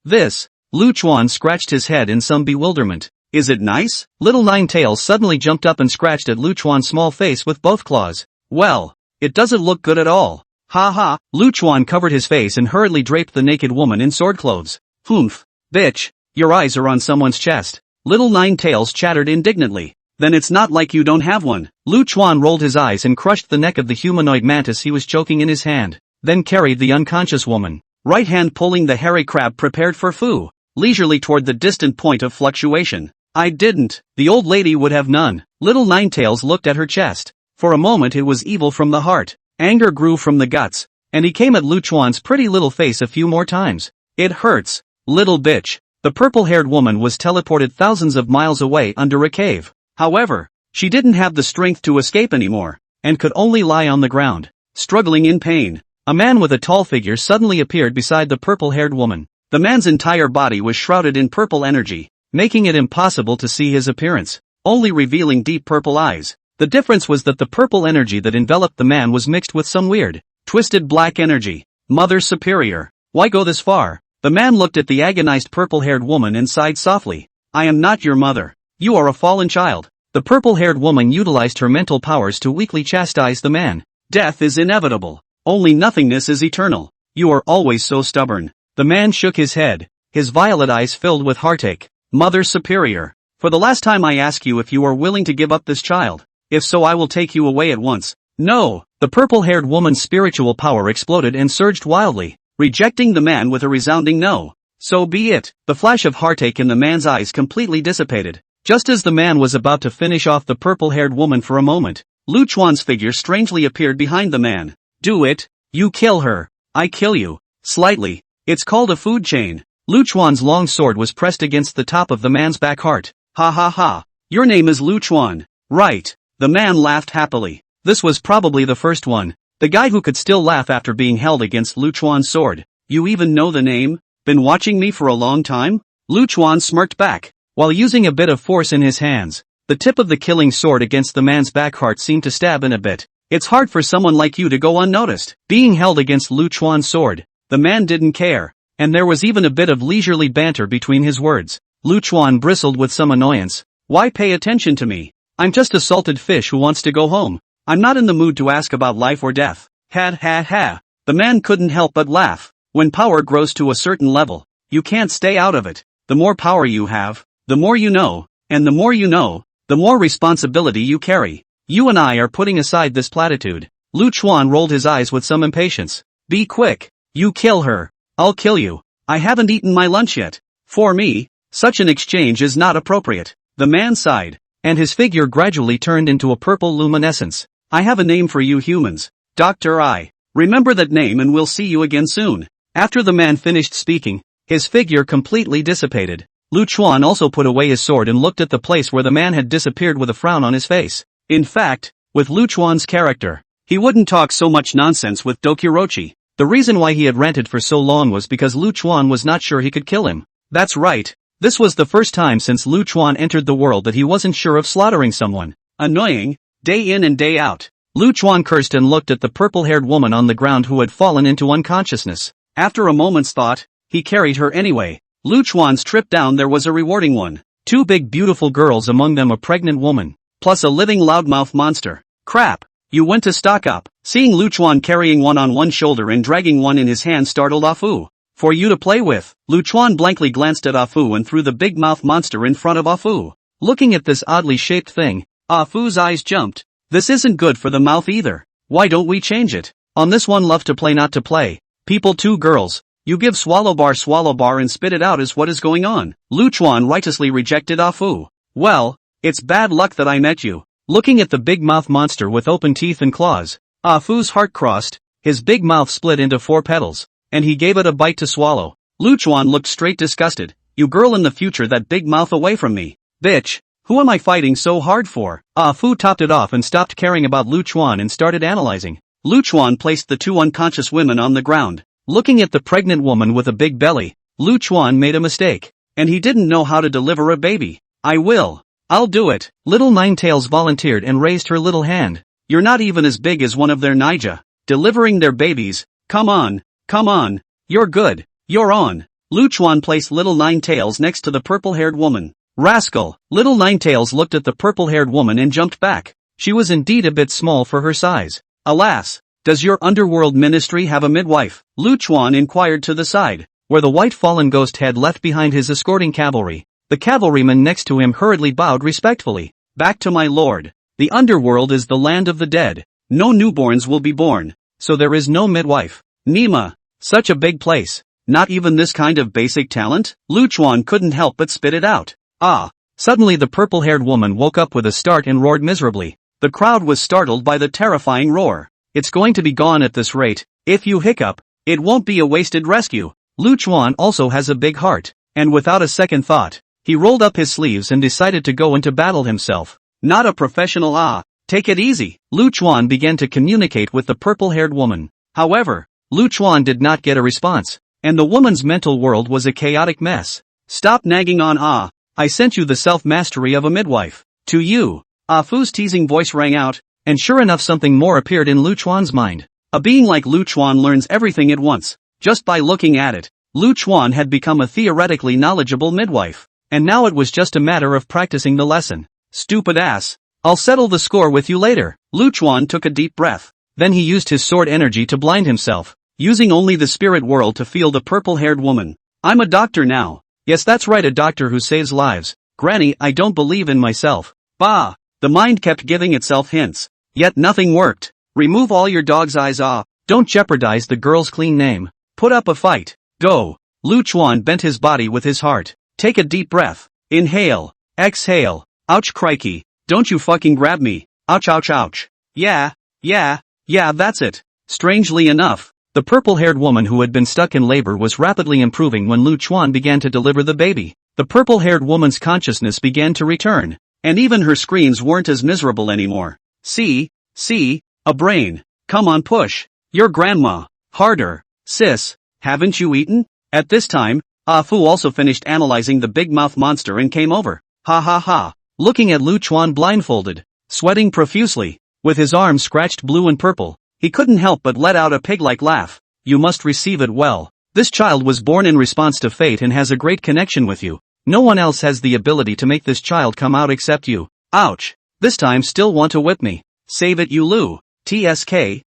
This. Lu Chuan scratched his head in some bewilderment. Is it nice? Little Ninetails suddenly jumped up and scratched at Lu Chuan's small face with both claws. Well, it doesn't look good at all. Ha. Lu Chuan covered his face and hurriedly draped the naked woman in sword clothes. Humph. Bitch, your eyes are on someone's chest. Little Ninetails chattered indignantly. Then it's not like you don't have one. Lu Chuan rolled his eyes and crushed the neck of the humanoid mantis he was choking in his hand, then carried the unconscious woman, right hand pulling the hairy crab prepared for Fu, leisurely toward the distant point of fluctuation. I didn't. The old lady would have none. Little Ninetails looked at her chest. For a moment it was evil from the heart. Anger grew from the guts, and he came at Lu Chuan's pretty little face a few more times. It hurts, little bitch. The purple-haired woman was teleported thousands of miles away under a cave. However, she didn't have the strength to escape anymore, and could only lie on the ground, struggling in pain. A man with a tall figure suddenly appeared beside the purple-haired woman. The man's entire body was shrouded in purple energy, making it impossible to see his appearance, only revealing deep purple eyes. The difference was that the purple energy that enveloped the man was mixed with some weird, twisted black energy. Mother Superior, why go this far? The man looked at the agonized purple-haired woman and sighed softly. I am not your mother. You are a fallen child. The purple-haired woman utilized her mental powers to weakly chastise the man. Death is inevitable. Only nothingness is eternal. You are always so stubborn. The man shook his head, his violet eyes filled with heartache. Mother Superior, for the last time I ask you if you are willing to give up this child. If so, I will take you away at once. No! The purple-haired woman's spiritual power exploded and surged wildly, rejecting the man with a resounding no. So be it. The flash of heartache in the man's eyes completely dissipated. Just as the man was about to finish off the purple-haired woman for a moment, Lu Chuan's figure strangely appeared behind the man. Do it. You kill her. I kill you. Slightly. It's called a food chain. Lu Chuan's long sword was pressed against the top of the man's back heart. Ha ha ha. Your name is Lu Chuan. Right. The man laughed happily. This was probably the first one. The guy who could still laugh after being held against Lu Chuan's sword. You even know the name? Been watching me for a long time? Lu Chuan smirked back. While using a bit of force in his hands, the tip of the killing sword against the man's back heart seemed to stab in a bit. It's hard for someone like you to go unnoticed. Being held against Lu Chuan's sword, the man didn't care, and there was even a bit of leisurely banter between his words. Lu Chuan bristled with some annoyance. Why pay attention to me? I'm just a salted fish who wants to go home. I'm not in the mood to ask about life or death. Ha ha ha. The man couldn't help but laugh. When power grows to a certain level, you can't stay out of it. The more power you have, the more you know, and the more you know, the more responsibility you carry. You and I are putting aside this platitude. Lu Chuan rolled his eyes with some impatience. Be quick. You kill her. I'll kill you. I haven't eaten my lunch yet. For me, such an exchange is not appropriate. The man sighed, and his figure gradually turned into a purple luminescence. I have a name for you humans. Dr. I. Remember that name and we'll see you again soon. After the man finished speaking, his figure completely dissipated. Lu Chuan also put away his sword and looked at the place where the man had disappeared with a frown on his face. In fact, with Lu Chuan's character, he wouldn't talk so much nonsense with Dokurochi. The reason why he had ranted for so long was because Lu Chuan was not sure he could kill him. That's right. This was the first time since Lu Chuan entered the world that he wasn't sure of slaughtering someone. Annoying, day in and day out. Lu Chuan cursed and looked at the purple-haired woman on the ground who had fallen into unconsciousness. After a moment's thought, he carried her anyway. Lu Chuan's trip down there was a rewarding one. 2 big beautiful girls, among them a pregnant woman, plus a living loudmouth monster. Crap. You went to stock up. Seeing Lu Chuan carrying one on one shoulder and dragging one in his hand startled Afu. For you to play with. Lu Chuan blankly glanced at Afu and threw the big mouth monster in front of Afu. Looking at this oddly shaped thing, Afu's eyes jumped. This isn't good for the mouth either. Why don't we change it? On this one, love to play not to play. People 2 girls. You give swallow bar and spit it out is what is going on. Lu Chuan righteously rejected Afu. Well, it's bad luck that I met you. Looking at the big mouth monster with open teeth and claws, Afu's heart crossed, his big mouth split into 4 petals, and he gave it a bite to swallow. Lu Chuan looked straight disgusted. You girl, in the future that big mouth away from me. Bitch, who am I fighting so hard for? Afu topped it off and stopped caring about Lu Chuan and started analyzing. Lu Chuan placed the 2 unconscious women on the ground. Looking at the pregnant woman with a big belly, Lu Chuan made a mistake, and he didn't know how to deliver a baby. I'll do it. Little Ninetails volunteered and raised her little hand. You're not even as big as one of their Naija. Delivering their babies. Come on. You're good. You're on. Lu Chuan placed Little Ninetails next to the purple-haired woman. Rascal. Little Ninetails looked at the purple-haired woman and jumped back. She was indeed a bit small for her size. Alas. Does your underworld ministry have a midwife? Lu Chuan inquired to the side, where the white fallen ghost had left behind his escorting cavalry. The cavalryman next to him hurriedly bowed respectfully. Back to my lord. The underworld is the land of the dead. No newborns will be born. So there is no midwife. Nima. Such a big place. Not even this kind of basic talent? Luchuan couldn't help but spit it out. Ah. Suddenly the purple-haired woman woke up with a start and roared miserably. The crowd was startled by the terrifying roar. It's going to be gone at this rate. If you hiccup, it won't be a wasted rescue. Luchuan also has a big heart. And without a second thought, he rolled up his sleeves and decided to go into battle himself. Not a professional. Take it easy. Luchuan began to communicate with the purple-haired woman. However, Luchuan did not get a response, and the woman's mental world was a chaotic mess. Stop nagging on. I sent you the self-mastery of a midwife. To you. Fu's teasing voice rang out, and sure enough something more appeared in Luchuan's mind. A being like Luchuan learns everything at once, just by looking at it. Luchuan had become a theoretically knowledgeable midwife, and now it was just a matter of practicing the lesson. Stupid ass. I'll settle the score with you later. Luchuan took a deep breath. Then he used his sword energy to blind himself, using only the spirit world to feel the purple-haired woman. I'm a doctor now. Yes, that's right, a doctor who saves lives. Granny, I don't believe in myself. Bah! The mind kept giving itself hints. Yet nothing worked. Remove all your dog's eyes. Don't jeopardize the girl's clean name. Put up a fight. Go. Luchuan bent his body with his heart. Take a deep breath. Inhale. Exhale. Ouch crikey. Don't you fucking grab me. Ouch ouch ouch. Yeah, that's it. Strangely enough, the purple-haired woman who had been stuck in labor was rapidly improving when Luchuan began to deliver the baby. The purple-haired woman's consciousness began to return, and even her screams weren't as miserable anymore. See, a brain. Come on, push. Your grandma. Harder. Sis, haven't you eaten? At this time, Fu also finished analyzing the big mouth monster and came over. Ha ha ha. Looking at Luchuan blindfolded, sweating profusely, with his arms scratched blue and purple, he couldn't help but let out a pig-like laugh. You must receive it well. This child was born in response to fate and has a great connection with you. No one else has the ability to make this child come out except you. Ouch. This time still want to whip me. Save it, you Lu. TSK,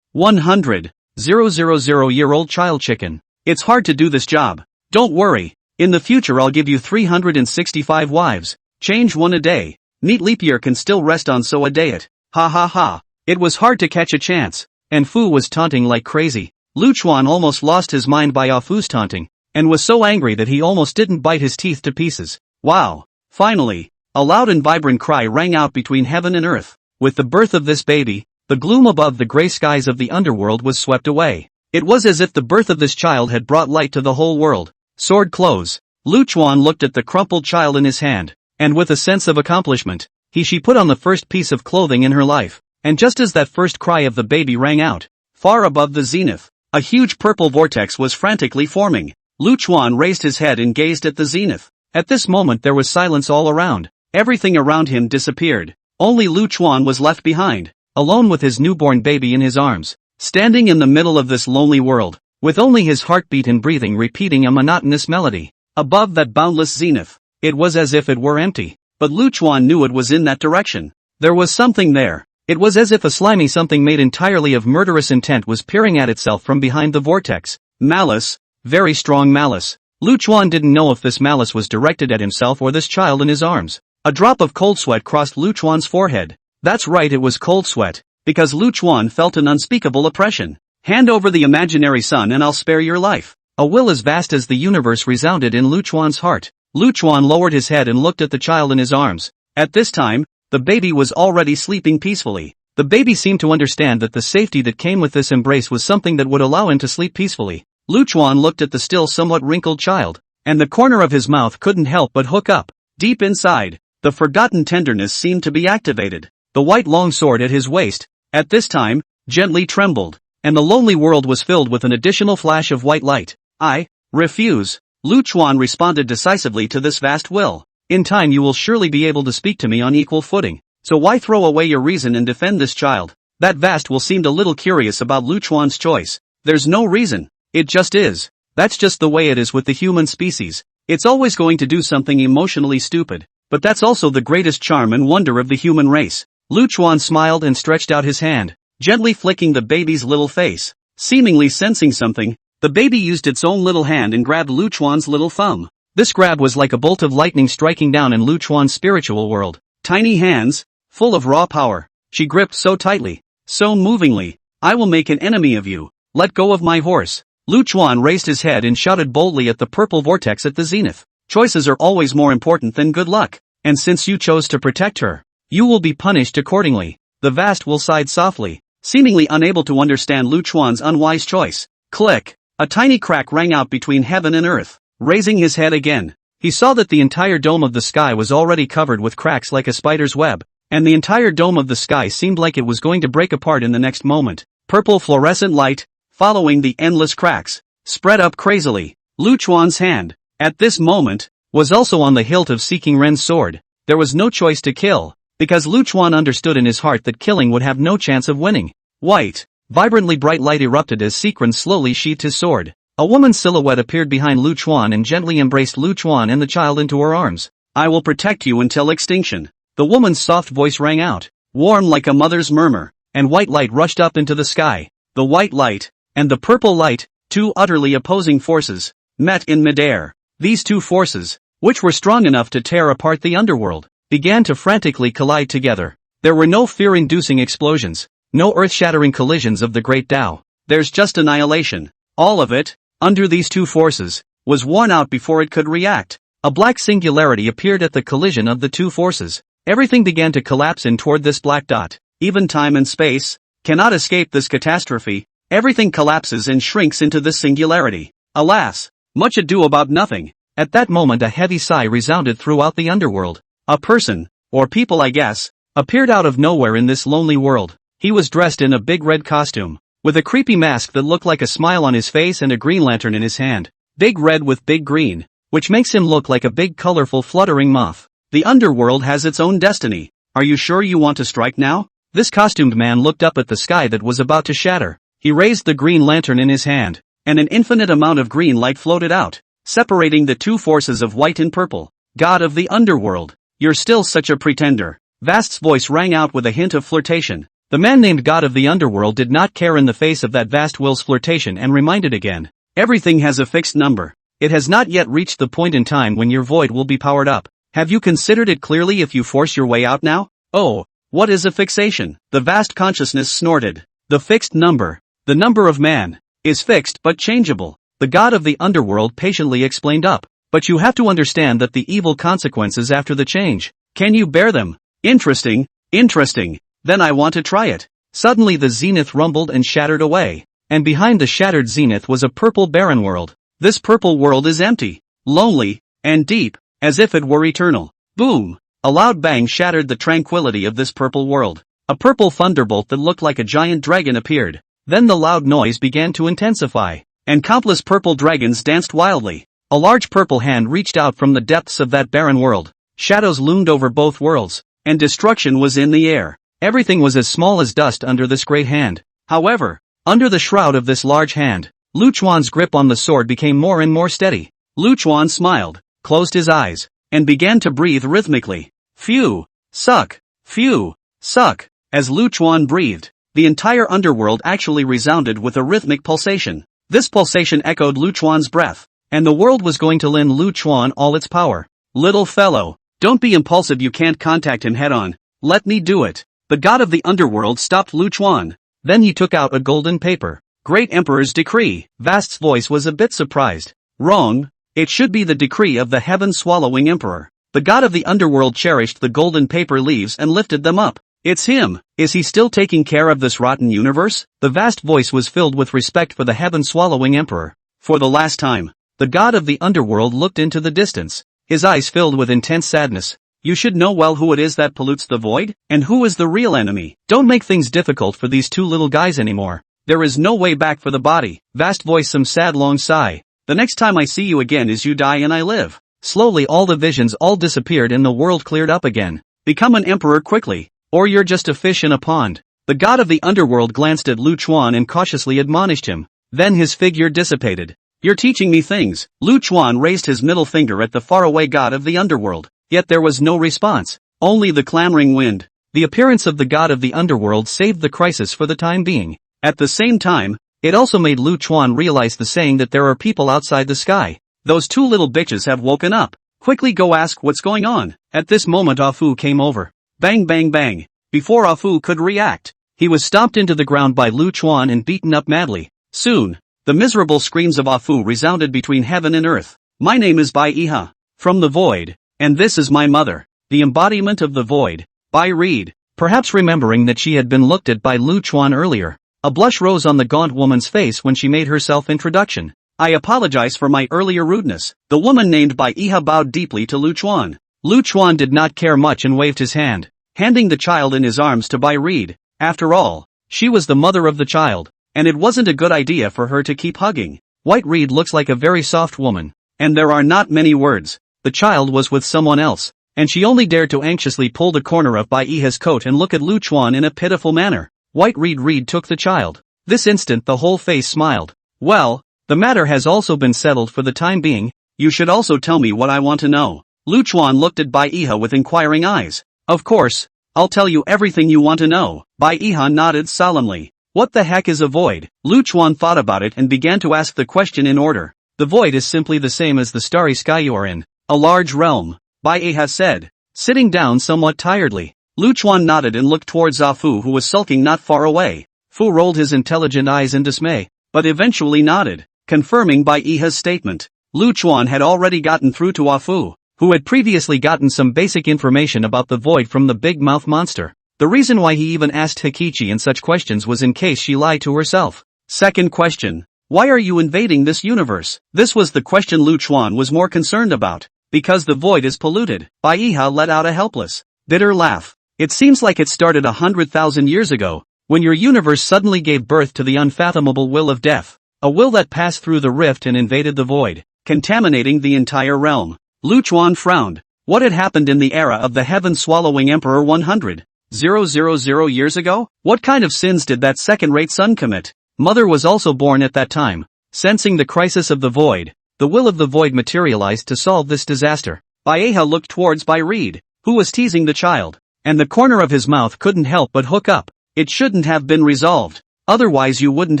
100, 000-year-old child chicken. It's hard to do this job. Don't worry. In the future I'll give you 365 wives. Change one a day. Neat leap year can still rest on so a day it. Ha ha ha. It was hard to catch a chance, and Fu was taunting like crazy. Luchuan almost lost his mind by Fu's taunting, and was so angry that he almost didn't bite his teeth to pieces. Wow. Finally, a loud and vibrant cry rang out between heaven and earth. With the birth of this baby, the gloom above the gray skies of the underworld was swept away. It was as if the birth of this child had brought light to the whole world. Sword close. Luchuan looked at the crumpled child in his hand, and with a sense of accomplishment, she put on the first piece of clothing in her life. And just as that first cry of the baby rang out, far above the zenith, a huge purple vortex was frantically forming. Luchuan raised his head and gazed at the zenith. At this moment there was silence all around. Everything around him disappeared. Only Luchuan was left behind, alone with his newborn baby in his arms, standing in the middle of this lonely world, with only his heartbeat and breathing repeating a monotonous melody. Above that boundless zenith, it was as if it were empty, but Luchuan knew it was in that direction. There was something there. It was as if a slimy something made entirely of murderous intent was peering at itself from behind the vortex. Malice, very strong malice. Luchuan didn't know if this malice was directed at himself or this child in his arms. A drop of cold sweat crossed Luchuan's forehead. That's right, it was cold sweat, because Luchuan felt an unspeakable oppression. Hand over the imaginary sun and I'll spare your life. A will as vast as the universe resounded in Luchuan's heart. Luchuan lowered his head and looked at the child in his arms. At this time, the baby was already sleeping peacefully. The baby seemed to understand that the safety that came with this embrace was something that would allow him to sleep peacefully. Luchuan looked at the still somewhat wrinkled child, and the corner of his mouth couldn't help but hook up. Deep inside, the forgotten tenderness seemed to be activated. The white long sword at his waist, at this time, gently trembled, and the lonely world was filled with an additional flash of white light. I refuse. Luchuan responded decisively to this vast will. In time you will surely be able to speak to me on equal footing, so why throw away your reason and defend this child? That vast will seemed a little curious about Luchuan's choice. There's no reason. It just is. That's just the way it is with the human species. It's always going to do something emotionally stupid, but that's also the greatest charm and wonder of the human race. Luchuan smiled and stretched out his hand, gently flicking the baby's little face. Seemingly sensing something, the baby used its own little hand and grabbed Luchuan's little thumb. This grab was like a bolt of lightning striking down in Lu Chuan's spiritual world. Tiny hands, full of raw power. She gripped so tightly, so movingly. I will make an enemy of you. Let go of my horse. Lu Chuan raised his head and shouted boldly at the purple vortex at the zenith. Choices are always more important than good luck. And since you chose to protect her, you will be punished accordingly. The vast will sighed softly, seemingly unable to understand Lu Chuan's unwise choice. Click! A tiny crack rang out between heaven and earth. Raising his head again, he saw that the entire dome of the sky was already covered with cracks like a spider's web, and the entire dome of the sky seemed like it was going to break apart in the next moment. Purple fluorescent light, following the endless cracks, spread up crazily. Lu Chuan's hand, at this moment, was also on the hilt of Seeking Ren's sword. There was no choice to kill, because Lu Chuan understood in his heart that killing would have no chance of winning. White, vibrantly bright light erupted as Seekren slowly sheathed his sword. A woman's silhouette appeared behind Lu Chuan and gently embraced Lu Chuan and the child into her arms. I will protect you until extinction. The woman's soft voice rang out, warm like a mother's murmur, and white light rushed up into the sky. The white light, and the purple light, two utterly opposing forces, met in midair. These two forces, which were strong enough to tear apart the underworld, began to frantically collide together. There were no fear-inducing explosions, no earth-shattering collisions of the great Tao. There's just annihilation. All of it, under these two forces, was worn out before it could react. A black singularity appeared at the collision of the two forces. Everything began to collapse in toward this black dot. Even time and space cannot escape this catastrophe. Everything collapses and shrinks into this singularity. Alas, much ado about nothing. At that moment a heavy sigh resounded throughout the underworld. A person, or people I guess, appeared out of nowhere in this lonely world. He was dressed in a big red costume, with a creepy mask that looked like a smile on his face and a green lantern in his hand. Big red with big green, which makes him look like a big colorful fluttering moth. The underworld has its own destiny. Are you sure you want to strike now? This costumed man looked up at the sky that was about to shatter. He raised the green lantern in his hand, and an infinite amount of green light floated out, separating the two forces of white and purple. God of the underworld, you're still such a pretender. Vast's voice rang out with a hint of flirtation. The man named God of the underworld did not care in the face of that Vast Will's flirtation and reminded again. Everything has a fixed number. It has not yet reached the point in time when your void will be powered up. Have you considered it clearly if you force your way out now? Oh, what is a fixation? The vast consciousness snorted. The fixed number, the number of man, is fixed but changeable. The God of the underworld patiently explained up. But you have to understand that the evil consequences after the change. Can you bear them? Interesting, interesting. Then I want to try it. Suddenly the zenith rumbled and shattered away. And behind the shattered zenith was a purple barren world. This purple world is empty, lonely, and deep, as if it were eternal. Boom! A loud bang shattered the tranquility of this purple world. A purple thunderbolt that looked like a giant dragon appeared. Then the loud noise began to intensify, and countless purple dragons danced wildly. A large purple hand reached out from the depths of that barren world. Shadows loomed over both worlds, and destruction was in the air. Everything was as small as dust under this great hand. However, under the shroud of this large hand, Lu Chuan's grip on the sword became more and more steady. Lu Chuan smiled, closed his eyes, and began to breathe rhythmically. Phew! Suck! Phew! Suck! As Lu Chuan breathed, the entire underworld actually resounded with a rhythmic pulsation. This pulsation echoed Lu Chuan's breath, and the world was going to lend Lu Chuan all its power. Little fellow, don't be impulsive, you can't contact him head on. Let me do it. The God of the underworld stopped Lu Chuan. Then he took out a golden paper. Great Emperor's decree. Vast's voice was a bit surprised. Wrong. It should be the decree of the heaven-swallowing emperor. The God of the underworld cherished the golden paper leaves and lifted them up. It's him. Is he still taking care of this rotten universe? The vast voice was filled with respect for the heaven-swallowing emperor. For the last time, the God of the underworld looked into the distance. His eyes filled with intense sadness. You should know well who it is that pollutes the void, and who is the real enemy. Don't make things difficult for these two little guys anymore. There is no way back for the body. Vast voice, some sad long sigh. The next time I see you again is you die and I live. Slowly all the visions all disappeared and the world cleared up again. Become an emperor quickly, or you're just a fish in a pond. The God of the underworld glanced at Lu Chuan and cautiously admonished him. Then his figure dissipated. You're teaching me things. Lu Chuan raised his middle finger at the faraway God of the underworld. Yet there was no response. Only the clamoring wind. The appearance of the God of the underworld saved the crisis for the time being. At the same time, it also made Lu Chuan realize the saying that there are people outside the sky. those two little bitches have woken up. Quickly go ask what's going on. At this moment Afu came over. Bang bang bang. Before Afu could react, he was stomped into the ground by Lu Chuan and beaten up madly. Soon, the miserable screams of Afu resounded between heaven and earth. My name is Bai Iha, from the void, and this is my mother, the embodiment of the void, Bai Reed. Perhaps remembering that she had been looked at by Lu Chuan earlier, a blush rose on the gaunt woman's face when she made her self-introduction. I apologize for my earlier rudeness. The woman named Bai Iha bowed deeply to Lu Chuan. Lu Chuan did not care much and waved his hand, handing the child in his arms to Bai Reed. After all, she was the mother of the child, and it wasn't a good idea for her to keep hugging. White Reed looks like a very soft woman, and there are not many words. The child was with someone else, and she only dared to anxiously pull the corner of Bai Iha's coat and look at Lu Chuan in a pitiful manner. White Reed took the child. This instant the whole face smiled. Well, the matter has also been settled for the time being. You should also tell me what I want to know. Lu Chuan looked at Bai Iha with inquiring eyes. Of course, I'll tell you everything you want to know. Bai Iha nodded solemnly. What the heck is a void? Lu Chuan thought about it and began to ask the question in order. The void is simply the same as the starry sky you are in. A large realm, Bai Iha said, sitting down somewhat tiredly. Lu Chuan nodded and looked towards Afu who was sulking not far away. Fu rolled his intelligent eyes in dismay, but eventually nodded, confirming Bai Iha's statement. Lu Chuan had already gotten through to Afu, who had previously gotten some basic information about the void from the big mouth monster. The reason why he even asked Hikichi in such questions was in case she lied to herself. Second question. Why are you invading this universe? This was the question Lu Chuan was more concerned about. Because the void is polluted. Bai Iha let out a helpless, bitter laugh. It seems like it started 100,000 years ago, when your universe suddenly gave birth to the unfathomable will of death. A will that passed through the rift and invaded the void, contaminating the entire realm. Lu Chuan frowned. What had happened in the era of the heaven-swallowing emperor 100,000 years ago? What kind of sins did that second-rate son commit? Mother was also born at that time. Sensing the crisis of the void, the will of the void materialized to solve this disaster. Bai Iha looked towards Bai Reed, who was teasing the child, and the corner of his mouth couldn't help but hook up. It shouldn't have been resolved. Otherwise you wouldn't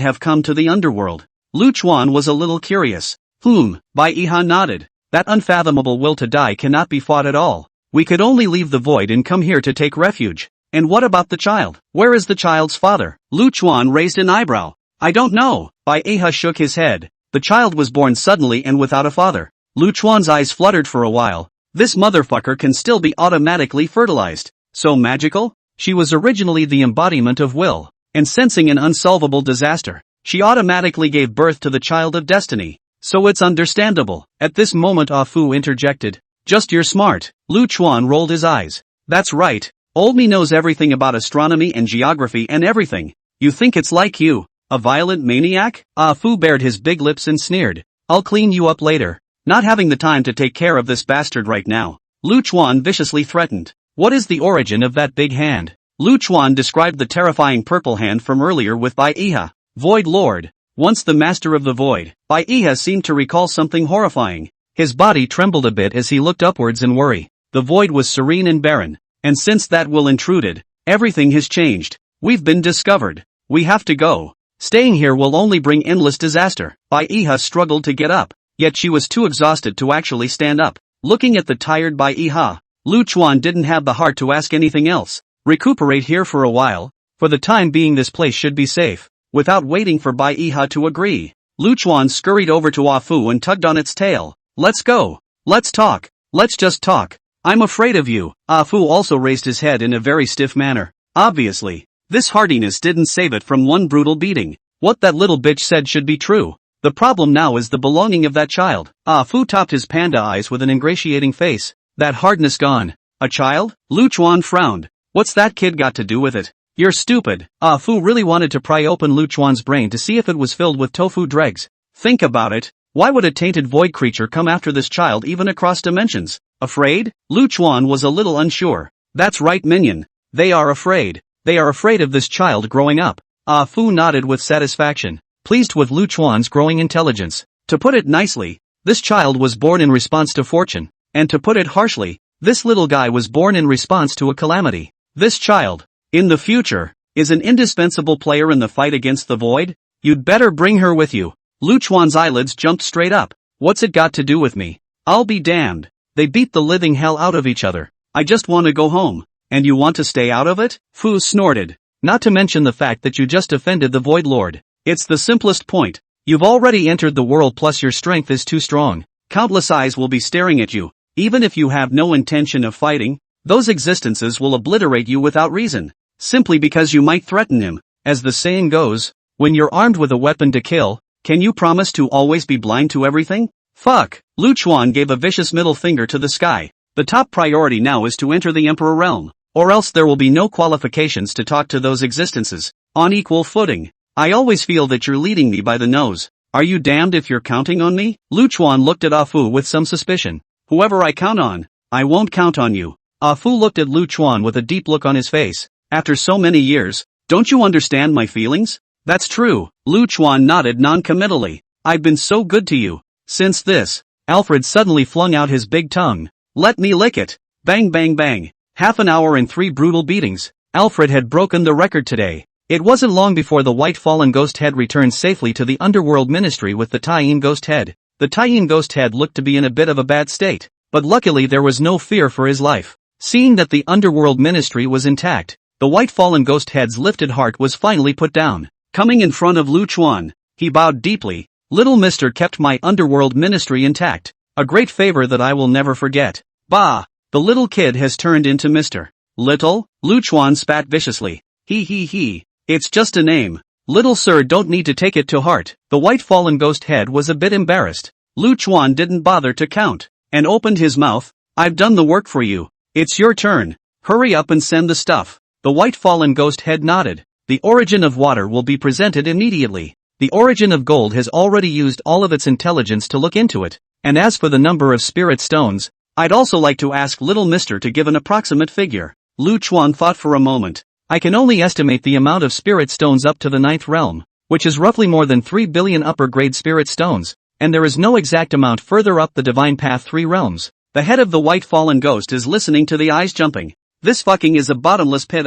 have come to the underworld. Lu Chuan was a little curious. Bai Iha nodded. That unfathomable will to die cannot be fought at all. We could only leave the void and come here to take refuge. And what about the child? Where is the child's father? Lu Chuan raised an eyebrow. I don't know. Bai Iha shook his head. The child was born suddenly and without a father. Lu Chuan's eyes fluttered for a while. This motherfucker can still be automatically fertilized. So magical? She was originally the embodiment of will, and sensing an unsolvable disaster, she automatically gave birth to the child of destiny. So it's understandable. At this moment Afu interjected. Just you're smart. Lu Chuan rolled his eyes. That's right. Old me knows everything about astronomy and geography and everything. You think it's like you, a violent maniac? Afu bared his big lips and sneered. I'll clean you up later. Not having the time to take care of this bastard right now. Lu Chuan viciously threatened. What is the origin of that big hand? Lu Chuan described the terrifying purple hand from earlier with Bai Iha. Void Lord. Once the master of the void. Bai Iha seemed to recall something horrifying. His body trembled a bit as he looked upwards in worry. The void was serene and barren. And since that will intruded, everything has changed. We've been discovered. We have to go. Staying here will only bring endless disaster. Bai Iha struggled to get up, yet she was too exhausted to actually stand up. Looking at the tired Bai Iha, Lu Chuan didn't have the heart to ask anything else. Recuperate here for a while. For the time being this place should be safe. Without waiting for Bai Iha to agree, Lu Chuan scurried over to Afu and tugged on its tail. Let's go. Let's talk. Let's just talk. I'm afraid of you. Afu also raised his head in a very stiff manner. Obviously, this hardiness didn't save it from one brutal beating. What that little bitch said should be true. The problem now is the belonging of that child. Afu topped his panda eyes with an ingratiating face. That hardness gone. A child? Lu Chuan frowned. What's that kid got to do with it? You're stupid. Afu really wanted to pry open Lu Chuan's brain to see if it was filled with tofu dregs. Think about it. Why would a tainted void creature come after this child even across dimensions? Afraid? Lu Chuan was a little unsure. That's right, minion. They are afraid. They are afraid of this child growing up. Fu nodded with satisfaction, pleased with Lu Chuan's growing intelligence. To put it nicely, this child was born in response to fortune, and to put it harshly, this little guy was born in response to a calamity. This child, in the future, is an indispensable player in the fight against the void. You'd better bring her with you. Lu Chuan's eyelids jumped straight up. What's it got to do with me? I'll be damned. They beat the living hell out of each other. I just want to go home. And you want to stay out of it? Fu snorted. Not to mention the fact that you just offended the Void Lord. It's the simplest point. You've already entered the world, plus your strength is too strong. Countless eyes will be staring at you. Even if you have no intention of fighting, those existences will obliterate you without reason. Simply because you might threaten him. As the saying goes, when you're armed with a weapon to kill, can you promise to always be blind to everything? Fuck. Lu Chuan gave a vicious middle finger to the sky. The top priority now is to enter the Emperor realm. Or else there will be no qualifications to talk to those existences, on equal footing. I always feel that you're leading me by the nose. Are you damned if you're counting on me? Lu Chuan looked at Ah Fu with some suspicion. Whoever I count on, I won't count on you. Ah Fu looked at Lu Chuan with a deep look on his face. After so many years, don't you understand my feelings? That's true. Lu Chuan nodded non-committally. I've been so good to you. Since this, Alfred suddenly flung out his big tongue. Let me lick it. Bang bang bang. Half an hour and 3 brutal beatings. Alfred had broken the record today. It wasn't long before the white fallen ghost head returned safely to the underworld ministry with the Taiyin ghost head. The Taiyin ghost head looked to be in a bit of a bad state, but luckily there was no fear for his life. Seeing that the underworld ministry was intact, the white fallen ghost head's lifted heart was finally put down. Coming in front of Lu Chuan, he bowed deeply. Little mister kept my underworld ministry intact. A great favor that I will never forget. Bah! The little kid has turned into Mr. Little? Lu Chuan spat viciously. He. It's just a name. Little sir, don't need to take it to heart. The white fallen ghost head was a bit embarrassed. Lu Chuan didn't bother to count, and opened his mouth. I've done the work for you. It's your turn. Hurry up and send the stuff. The white fallen ghost head nodded. The origin of water will be presented immediately. The origin of gold has already used all of its intelligence to look into it. And as for the number of spirit stones, I'd also like to ask little mister to give an approximate figure. Lu Chuan thought for a moment. I can only estimate the amount of spirit stones up to the 9th realm, which is roughly more than 3 billion upper grade spirit stones, and there is no exact amount further up the divine path 3 realms. The head of the white fallen ghost is listening to the eyes jumping. This fucking is a bottomless pit.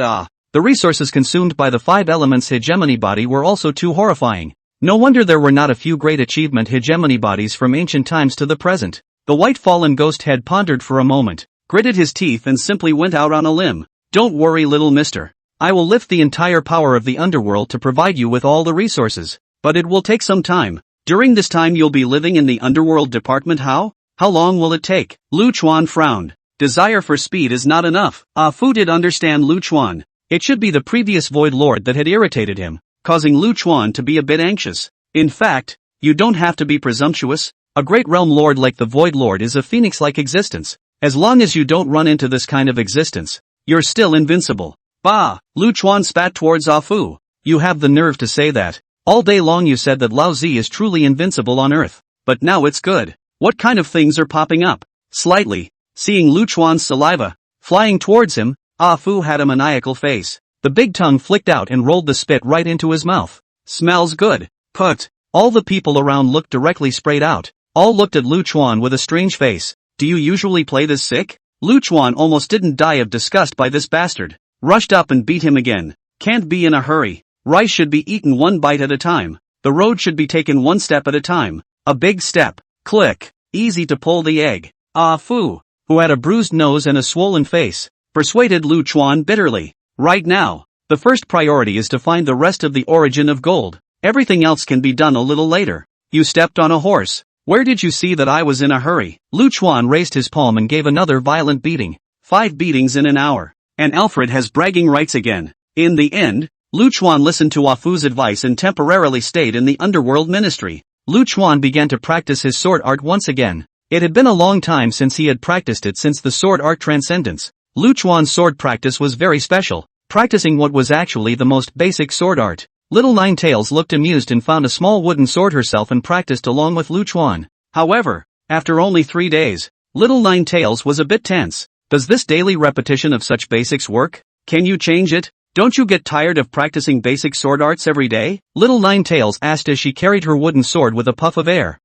The resources consumed by the 5 elements hegemony body were also too horrifying. No wonder there were not a few great achievement hegemony bodies from ancient times to the present. The white fallen ghost head pondered for a moment, gritted his teeth and simply went out on a limb. Don't worry little mister. I will lift the entire power of the underworld to provide you with all the resources. But it will take some time. During this time you'll be living in the underworld department. How? How long will it take? Lu Chuan frowned. Desire for speed is not enough. Ah Fu did understand Lu Chuan. It should be the previous Void Lord that had irritated him, causing Lu Chuan to be a bit anxious. In fact, you don't have to be presumptuous. A great realm lord like the Void Lord is a phoenix-like existence. As long as you don't run into this kind of existence, you're still invincible. Bah! Lu Chuan spat towards Ah Fu. You have the nerve to say that. All day long you said that Lao Zi is truly invincible on Earth. But now it's good. What kind of things are popping up? Slightly. Seeing Lu Chuan's saliva flying towards him, Ah Fu had a maniacal face. The big tongue flicked out and rolled the spit right into his mouth. Smells good. Put. All the people around looked directly sprayed out. All looked at Lu Chuan with a strange face. Do you usually play this sick? Lu Chuan almost didn't die of disgust by this bastard. Rushed up and beat him again. Can't be in a hurry. Rice should be eaten one bite at a time. The road should be taken one step at a time. A big step. Click. Easy to pull the egg. Ah Fu, who had a bruised nose and a swollen face, persuaded Lu Chuan bitterly. Right now, the first priority is to find the rest of the origin of gold. Everything else can be done a little later. You stepped on a horse. Where did you see that I was in a hurry? Lu Chuan raised his palm and gave another violent beating. 5 beatings in an hour. And Alfred has bragging rights again. In the end, Lu Chuan listened to Ah Fu's advice and temporarily stayed in the underworld ministry. Lu Chuan began to practice his sword art once again. It had been a long time since he had practiced it since the sword art transcendence. Lu Chuan's sword practice was very special, practicing what was actually the most basic sword art. Little Ninetails looked amused and found a small wooden sword herself and practiced along with Lu Chuan. However, after only 3 days, Little Ninetails was a bit tense. Does this daily repetition of such basics work? Can you change it? Don't you get tired of practicing basic sword arts every day? Little Ninetails asked as she carried her wooden sword with a puff of air.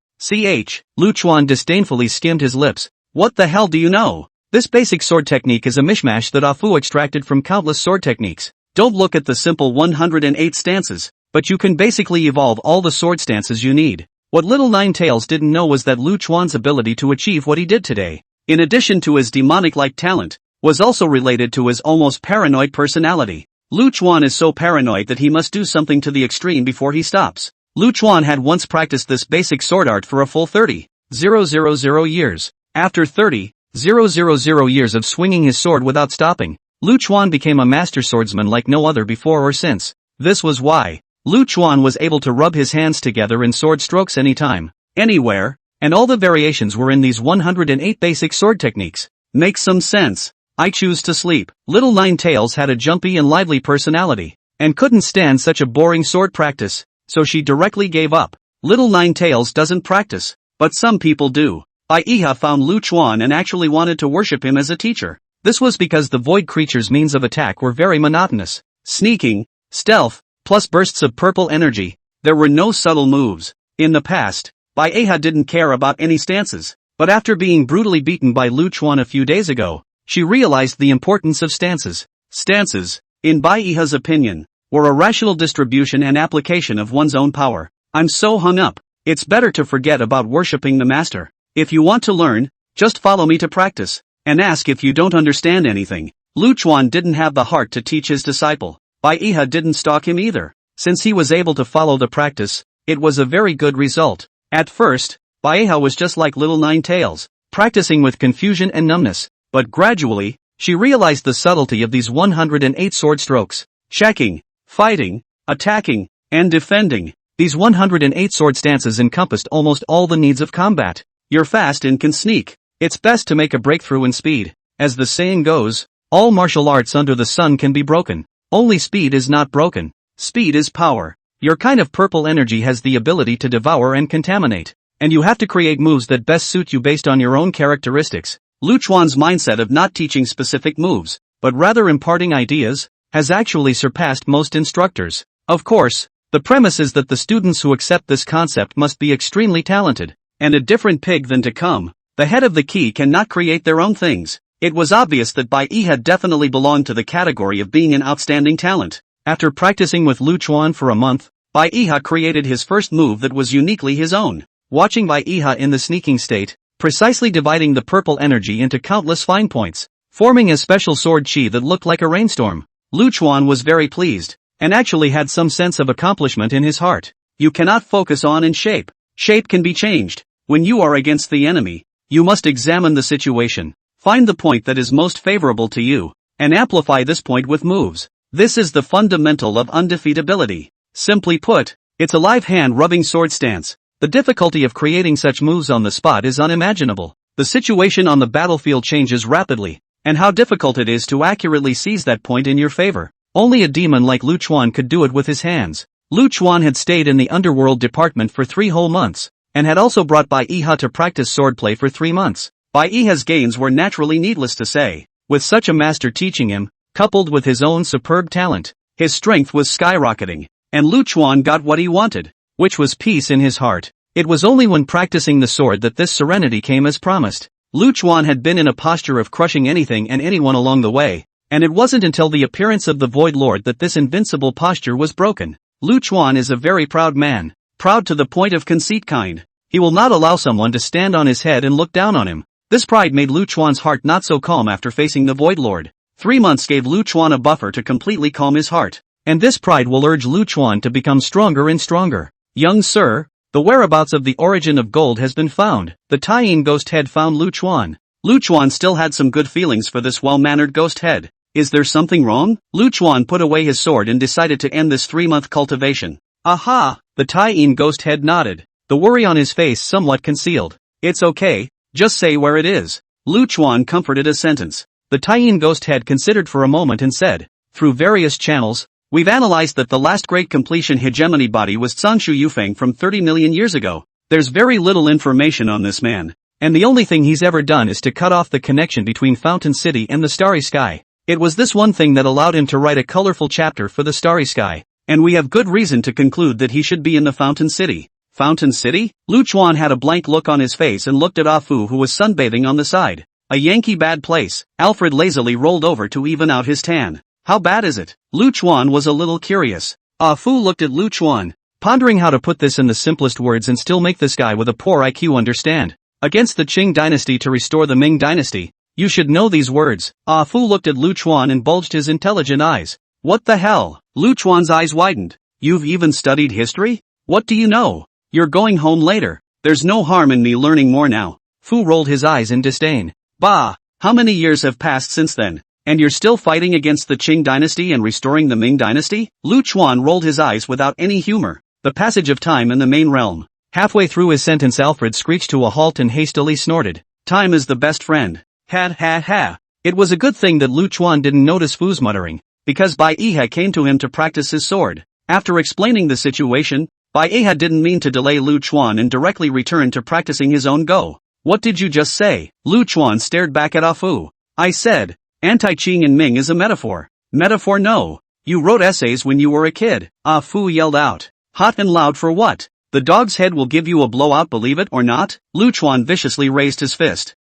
Lu Chuan disdainfully skimmed his lips. What the hell do you know? This basic sword technique is a mishmash that Ah Fu extracted from countless sword techniques. Don't look at the simple 108 stances, but you can basically evolve all the sword stances you need. What little Ninetales didn't know was that Lu Chuan's ability to achieve what he did today, in addition to his demonic-like talent, was also related to his almost paranoid personality. Lu Chuan is so paranoid that he must do something to the extreme before he stops. Lu Chuan had once practiced this basic sword art for a full 30,000 years. After 30,000 years of swinging his sword without stopping, Lu Chuan became a master swordsman like no other before or since. This was why Lu Chuan was able to rub his hands together in sword strokes anytime, anywhere, and all the variations were in these 108 basic sword techniques. Makes some sense. I choose to sleep. Little Ninetales had a jumpy and lively personality, and couldn't stand such a boring sword practice, so she directly gave up. Little Ninetales doesn't practice, but some people do. Iha found Lu Chuan and actually wanted to worship him as a teacher. This was because the void creature's means of attack were very monotonous. Sneaking, stealth, plus bursts of purple energy. There were no subtle moves. In the past, Iha didn't care about any stances, but after being brutally beaten by Lu Chuan a few days ago, she realized the importance of stances. Stances, in Iha's opinion, were a rational distribution and application of one's own power. I'm so hung up. It's better to forget about worshipping the master. If you want to learn, just follow me to practice, and ask if you don't understand anything. Lu Chuan didn't have the heart to teach his disciple. Iha didn't stalk him either. Since he was able to follow the practice, it was a very good result. At first, Iha was just like little Ninetales, practicing with confusion and numbness, but gradually, she realized the subtlety of these 108 sword strokes. Shacking, fighting, attacking, and defending. These 108 sword stances encompassed almost all the needs of combat. You're fast and can sneak. It's best to make a breakthrough in speed. As the saying goes, all martial arts under the sun can be broken. Only speed is not broken. Speed is power. Your kind of purple energy has the ability to devour and contaminate, and you have to create moves that best suit you based on your own characteristics. Lu Chuan's mindset of not teaching specific moves, but rather imparting ideas, has actually surpassed most instructors. Of course, the premise is that the students who accept this concept must be extremely talented, and a different pig than to come. The head of the key cannot create their own things. It was obvious that Iha definitely belonged to the category of being an outstanding talent. After practicing with Lu Chuan for a month, Iha created his first move that was uniquely his own. Watching Iha in the sneaking state, precisely dividing the purple energy into countless fine points, forming a special sword chi that looked like a rainstorm, Lu Chuan was very pleased, and actually had some sense of accomplishment in his heart. You cannot focus on in shape. Shape can be changed. When you are against the enemy, you must examine the situation, find the point that is most favorable to you, and amplify this point with moves. This is the fundamental of undefeatability. Simply put, it's a live hand-rubbing sword stance. The difficulty of creating such moves on the spot is unimaginable. The situation on the battlefield changes rapidly, and how difficult it is to accurately seize that point in your favor. Only a demon like Lu Chuan could do it with his hands. Lu Chuan had stayed in the underworld department for 3 whole months, and had also brought Iha to practice swordplay for 3 months. Iha's gains were naturally needless to say. With such a master teaching him, coupled with his own superb talent, his strength was skyrocketing, and Lu Chuan got what he wanted, which was peace in his heart. It was only when practicing the sword that this serenity came as promised. Lu Chuan had been in a posture of crushing anything and anyone along the way, and it wasn't until the appearance of the Void Lord that this invincible posture was broken. Lu Chuan is a very proud man, proud to the point of conceit kind. He will not allow someone to stand on his head and look down on him. This pride made Lu Chuan's heart not so calm after facing the Void Lord. 3 months gave Lu Chuan a buffer to completely calm his heart, and this pride will urge Lu Chuan to become stronger and stronger. Young sir, the whereabouts of the origin of gold has been found. The Taiyin ghost head found Lu Chuan. Lu Chuan still had some good feelings for this well-mannered ghost head. Is there something wrong? Lu Chuan put away his sword and decided to end this 3-month cultivation. Aha! The Taiyin ghost head nodded, the worry on his face somewhat concealed. It's okay, just say where it is. Lu Chuan comforted a sentence. The Taiyin ghost head considered for a moment and said, through various channels, we've analyzed that the last great completion hegemony body was Tsangshu Yufeng from 30 million years ago. There's very little information on this man, and the only thing he's ever done is to cut off the connection between Fountain City and the Starry Sky. It was this one thing that allowed him to write a colorful chapter for the Starry Sky, and we have good reason to conclude that he should be in the Fountain City. Fountain City? Lu Chuan had a blank look on his face and looked at Ah Fu, who was sunbathing on the side. A Yankee bad place. Alfred lazily rolled over to even out his tan. How bad is it? Lu Chuan was a little curious. Ah Fu looked at Lu Chuan. Pondering how to put this in the simplest words and still make this guy with a poor IQ understand. Against the Qing dynasty to restore the Ming dynasty. You should know these words. Ah Fu looked at Lu Chuan and bulged his intelligent eyes. What the hell? Lu Chuan's eyes widened. You've even studied history? What do you know? You're going home later. There's no harm in me learning more now. Fu rolled his eyes in disdain. Bah! How many years have passed since then? And you're still fighting against the Qing dynasty and restoring the Ming dynasty? Lu Chuan rolled his eyes without any humor. The passage of time in the main realm. Halfway through his sentence Alfred screeched to a halt and hastily snorted. Time is the best friend. Ha ha ha. It was a good thing that Lu Chuan didn't notice Fu's muttering, because Bai Yihe came to him to practice his sword. After explaining the situation, Bai Yihe didn't mean to delay Lu Chuan and directly returned to practicing his own go. What did you just say? Lu Chuan stared back at Ah Fu. I said, anti-Qing and Ming is a metaphor. Metaphor no. You wrote essays when you were a kid. Ah Fu yelled out. Hot and loud for what? The dog's head will give you a blowout, believe it or not? Lu Chuan viciously raised his fist.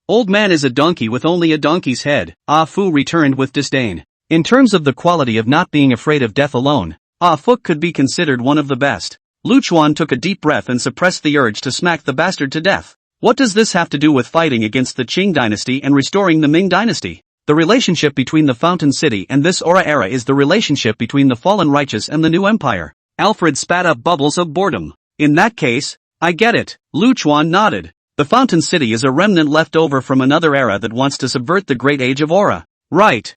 Old man is a donkey with only a donkey's head. Ah Fu returned with disdain. In terms of the quality of not being afraid of death alone, Ah Fu could be considered one of the best. Lu Chuan took a deep breath and suppressed the urge to smack the bastard to death. What does this have to do with fighting against the Qing dynasty and restoring the Ming dynasty? The relationship between the Fountain City and this Aura era is the relationship between the fallen righteous and the new empire. Alfred spat up bubbles of boredom. In that case, I get it. Lu Chuan nodded. The Fountain City is a remnant left over from another era that wants to subvert the great age of Aura. Right.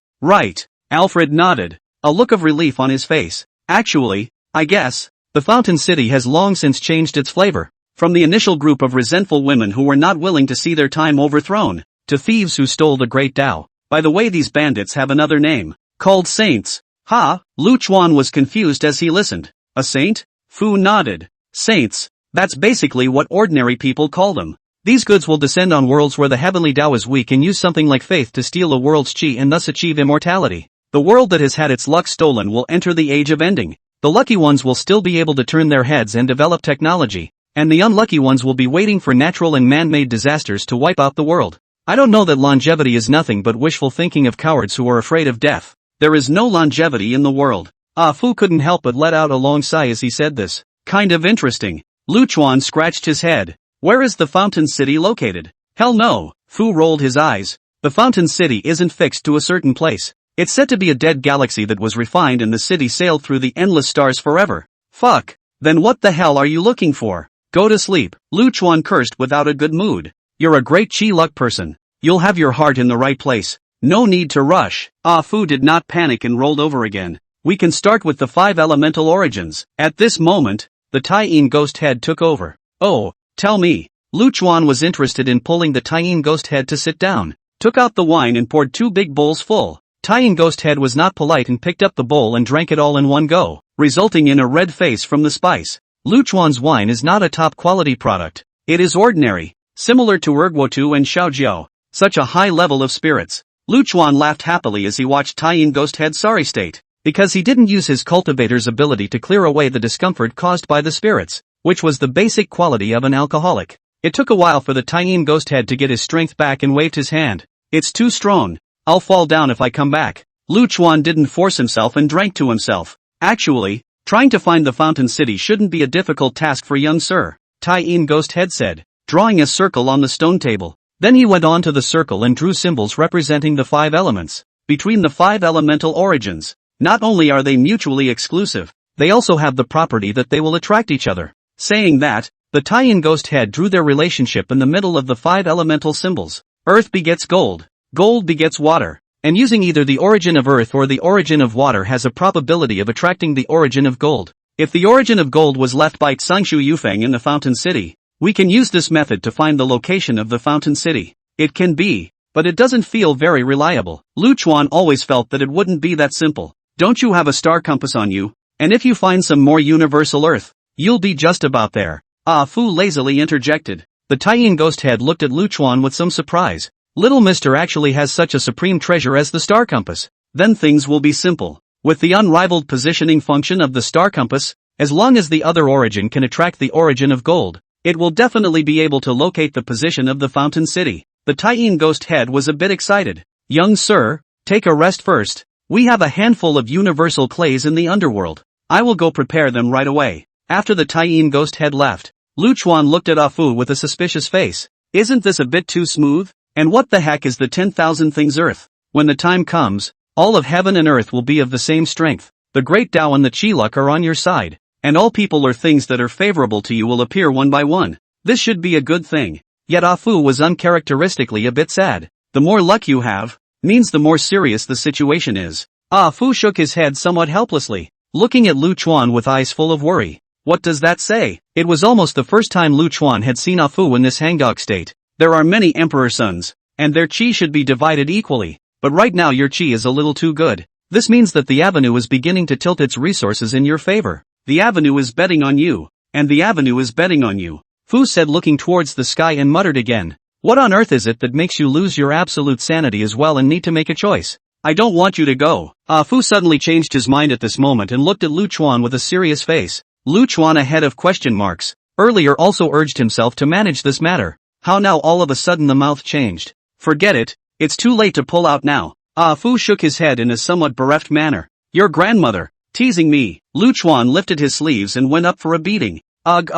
Alfred nodded, a look of relief on his face. Actually, I guess, the Fountain City has long since changed its flavor. From the initial group of resentful women who were not willing to see their time overthrown, to thieves who stole the great Tao. By the way, these bandits have another name, called saints. Ha! Lu Chuan was confused as he listened. A saint? Fu nodded. Saints. That's basically what ordinary people call them. These goods will descend on worlds where the heavenly Tao is weak and use something like faith to steal a world's chi and thus achieve immortality. The world that has had its luck stolen will enter the age of ending. The lucky ones will still be able to turn their heads and develop technology, and the unlucky ones will be waiting for natural and man-made disasters to wipe out the world. I don't know that longevity is nothing but wishful thinking of cowards who are afraid of death. There is no longevity in the world. Ah Fu couldn't help but let out a long sigh as he said this. Kind of interesting. Lu Chuan scratched his head. Where is the Fountain City located? Hell no. Fu rolled his eyes. The Fountain City isn't fixed to a certain place. It's said to be a dead galaxy that was refined and the city sailed through the endless stars forever. Fuck. Then what the hell are you looking for? Go to sleep. Lu Chuan cursed without a good mood. You're a great chi luck person. You'll have your heart in the right place. No need to rush. Ah Fu did not panic and rolled over again. We can start with the 5 elemental origins. At this moment, the Taiyin ghost head took over. Oh, tell me. Lu Chuan was interested in pulling the Taiyin ghost head to sit down, took out the wine and poured 2 big bowls full. Taiyin ghost head was not polite and picked up the bowl and drank it all in one go, resulting in a red face from the spice. Lu Chuan's wine is not a top quality product. It is ordinary, similar to Erguotu and Xiaojiao, such a high level of spirits. Lu Chuan laughed happily as he watched Taiyin ghost head's sorry state, because he didn't use his cultivator's ability to clear away the discomfort caused by the spirits, which was the basic quality of an alcoholic. It took a while for the Taiyin ghost head to get his strength back and waved his hand. It's too strong. I'll fall down if I come back. Lu Chuan didn't force himself and drank to himself. Actually, trying to find the Fountain City shouldn't be a difficult task for young sir, Taiyin ghost head said, drawing a circle on the stone table. Then he went on to the circle and drew symbols representing the 5 elements. Between the 5 elemental origins, not only are they mutually exclusive, they also have the property that they will attract each other. Saying that, the Taiyin ghost head drew their relationship in the middle of the 5 elemental symbols. Earth begets gold. Gold begets water, and using either the origin of earth or the origin of water has a probability of attracting the origin of gold. If the origin of gold was left by Xiangshu Yufeng in the Fountain City, we can use this method to find the location of the Fountain City. It can be, but it doesn't feel very reliable. Lu Chuan always felt that it wouldn't be that simple. Don't you have a star compass on you? And if you find some more universal earth, you'll be just about there. Ah Fu lazily interjected. The Taiyin ghost head looked at Lu Chuan with some surprise. Little mister actually has such a supreme treasure as the star compass. Then things will be simple. With the unrivaled positioning function of the star compass, as long as the other origin can attract the origin of gold, it will definitely be able to locate the position of the Fountain City. The Taiyin ghost head was a bit excited. Young sir, take a rest first. We have a handful of universal clays in the underworld. I will go prepare them right away. After the Taiyin ghost had left, Lu Chuan looked at Ah Fu with a suspicious face. Isn't this a bit too smooth? And what the heck is the 10,000 things earth? When the time comes, all of heaven and earth will be of the same strength. The great Tao and the Chi luck are on your side, and all people or things that are favorable to you will appear one by one. This should be a good thing. Yet Ah Fu was uncharacteristically a bit sad. The more luck you have, means the more serious the situation is. Ah Fu shook his head somewhat helplessly, looking at Lu Chuan with eyes full of worry. What does that say? It was almost the first time Lu Chuan had seen Ah Fu in this hangdog state. There are many emperor sons, and their chi should be divided equally, but right now your chi is a little too good. This means that the avenue is beginning to tilt its resources in your favor. The avenue is betting on you, and the avenue is betting on you. Fu said, looking towards the sky, and muttered again. What on earth is it that makes you lose your absolute sanity as well and need to make a choice? I don't want you to go. Ah Fu suddenly changed his mind at this moment and looked at Lu Chuan with a serious face. Lu Chuan, ahead of question marks, earlier also urged himself to manage this matter. How now all of a sudden the mouth changed? Forget it, it's too late to pull out now. Ah Fu shook his head in a somewhat bereft manner. Your grandmother, teasing me. Lu Chuan lifted his sleeves and went up for a beating. Ugh.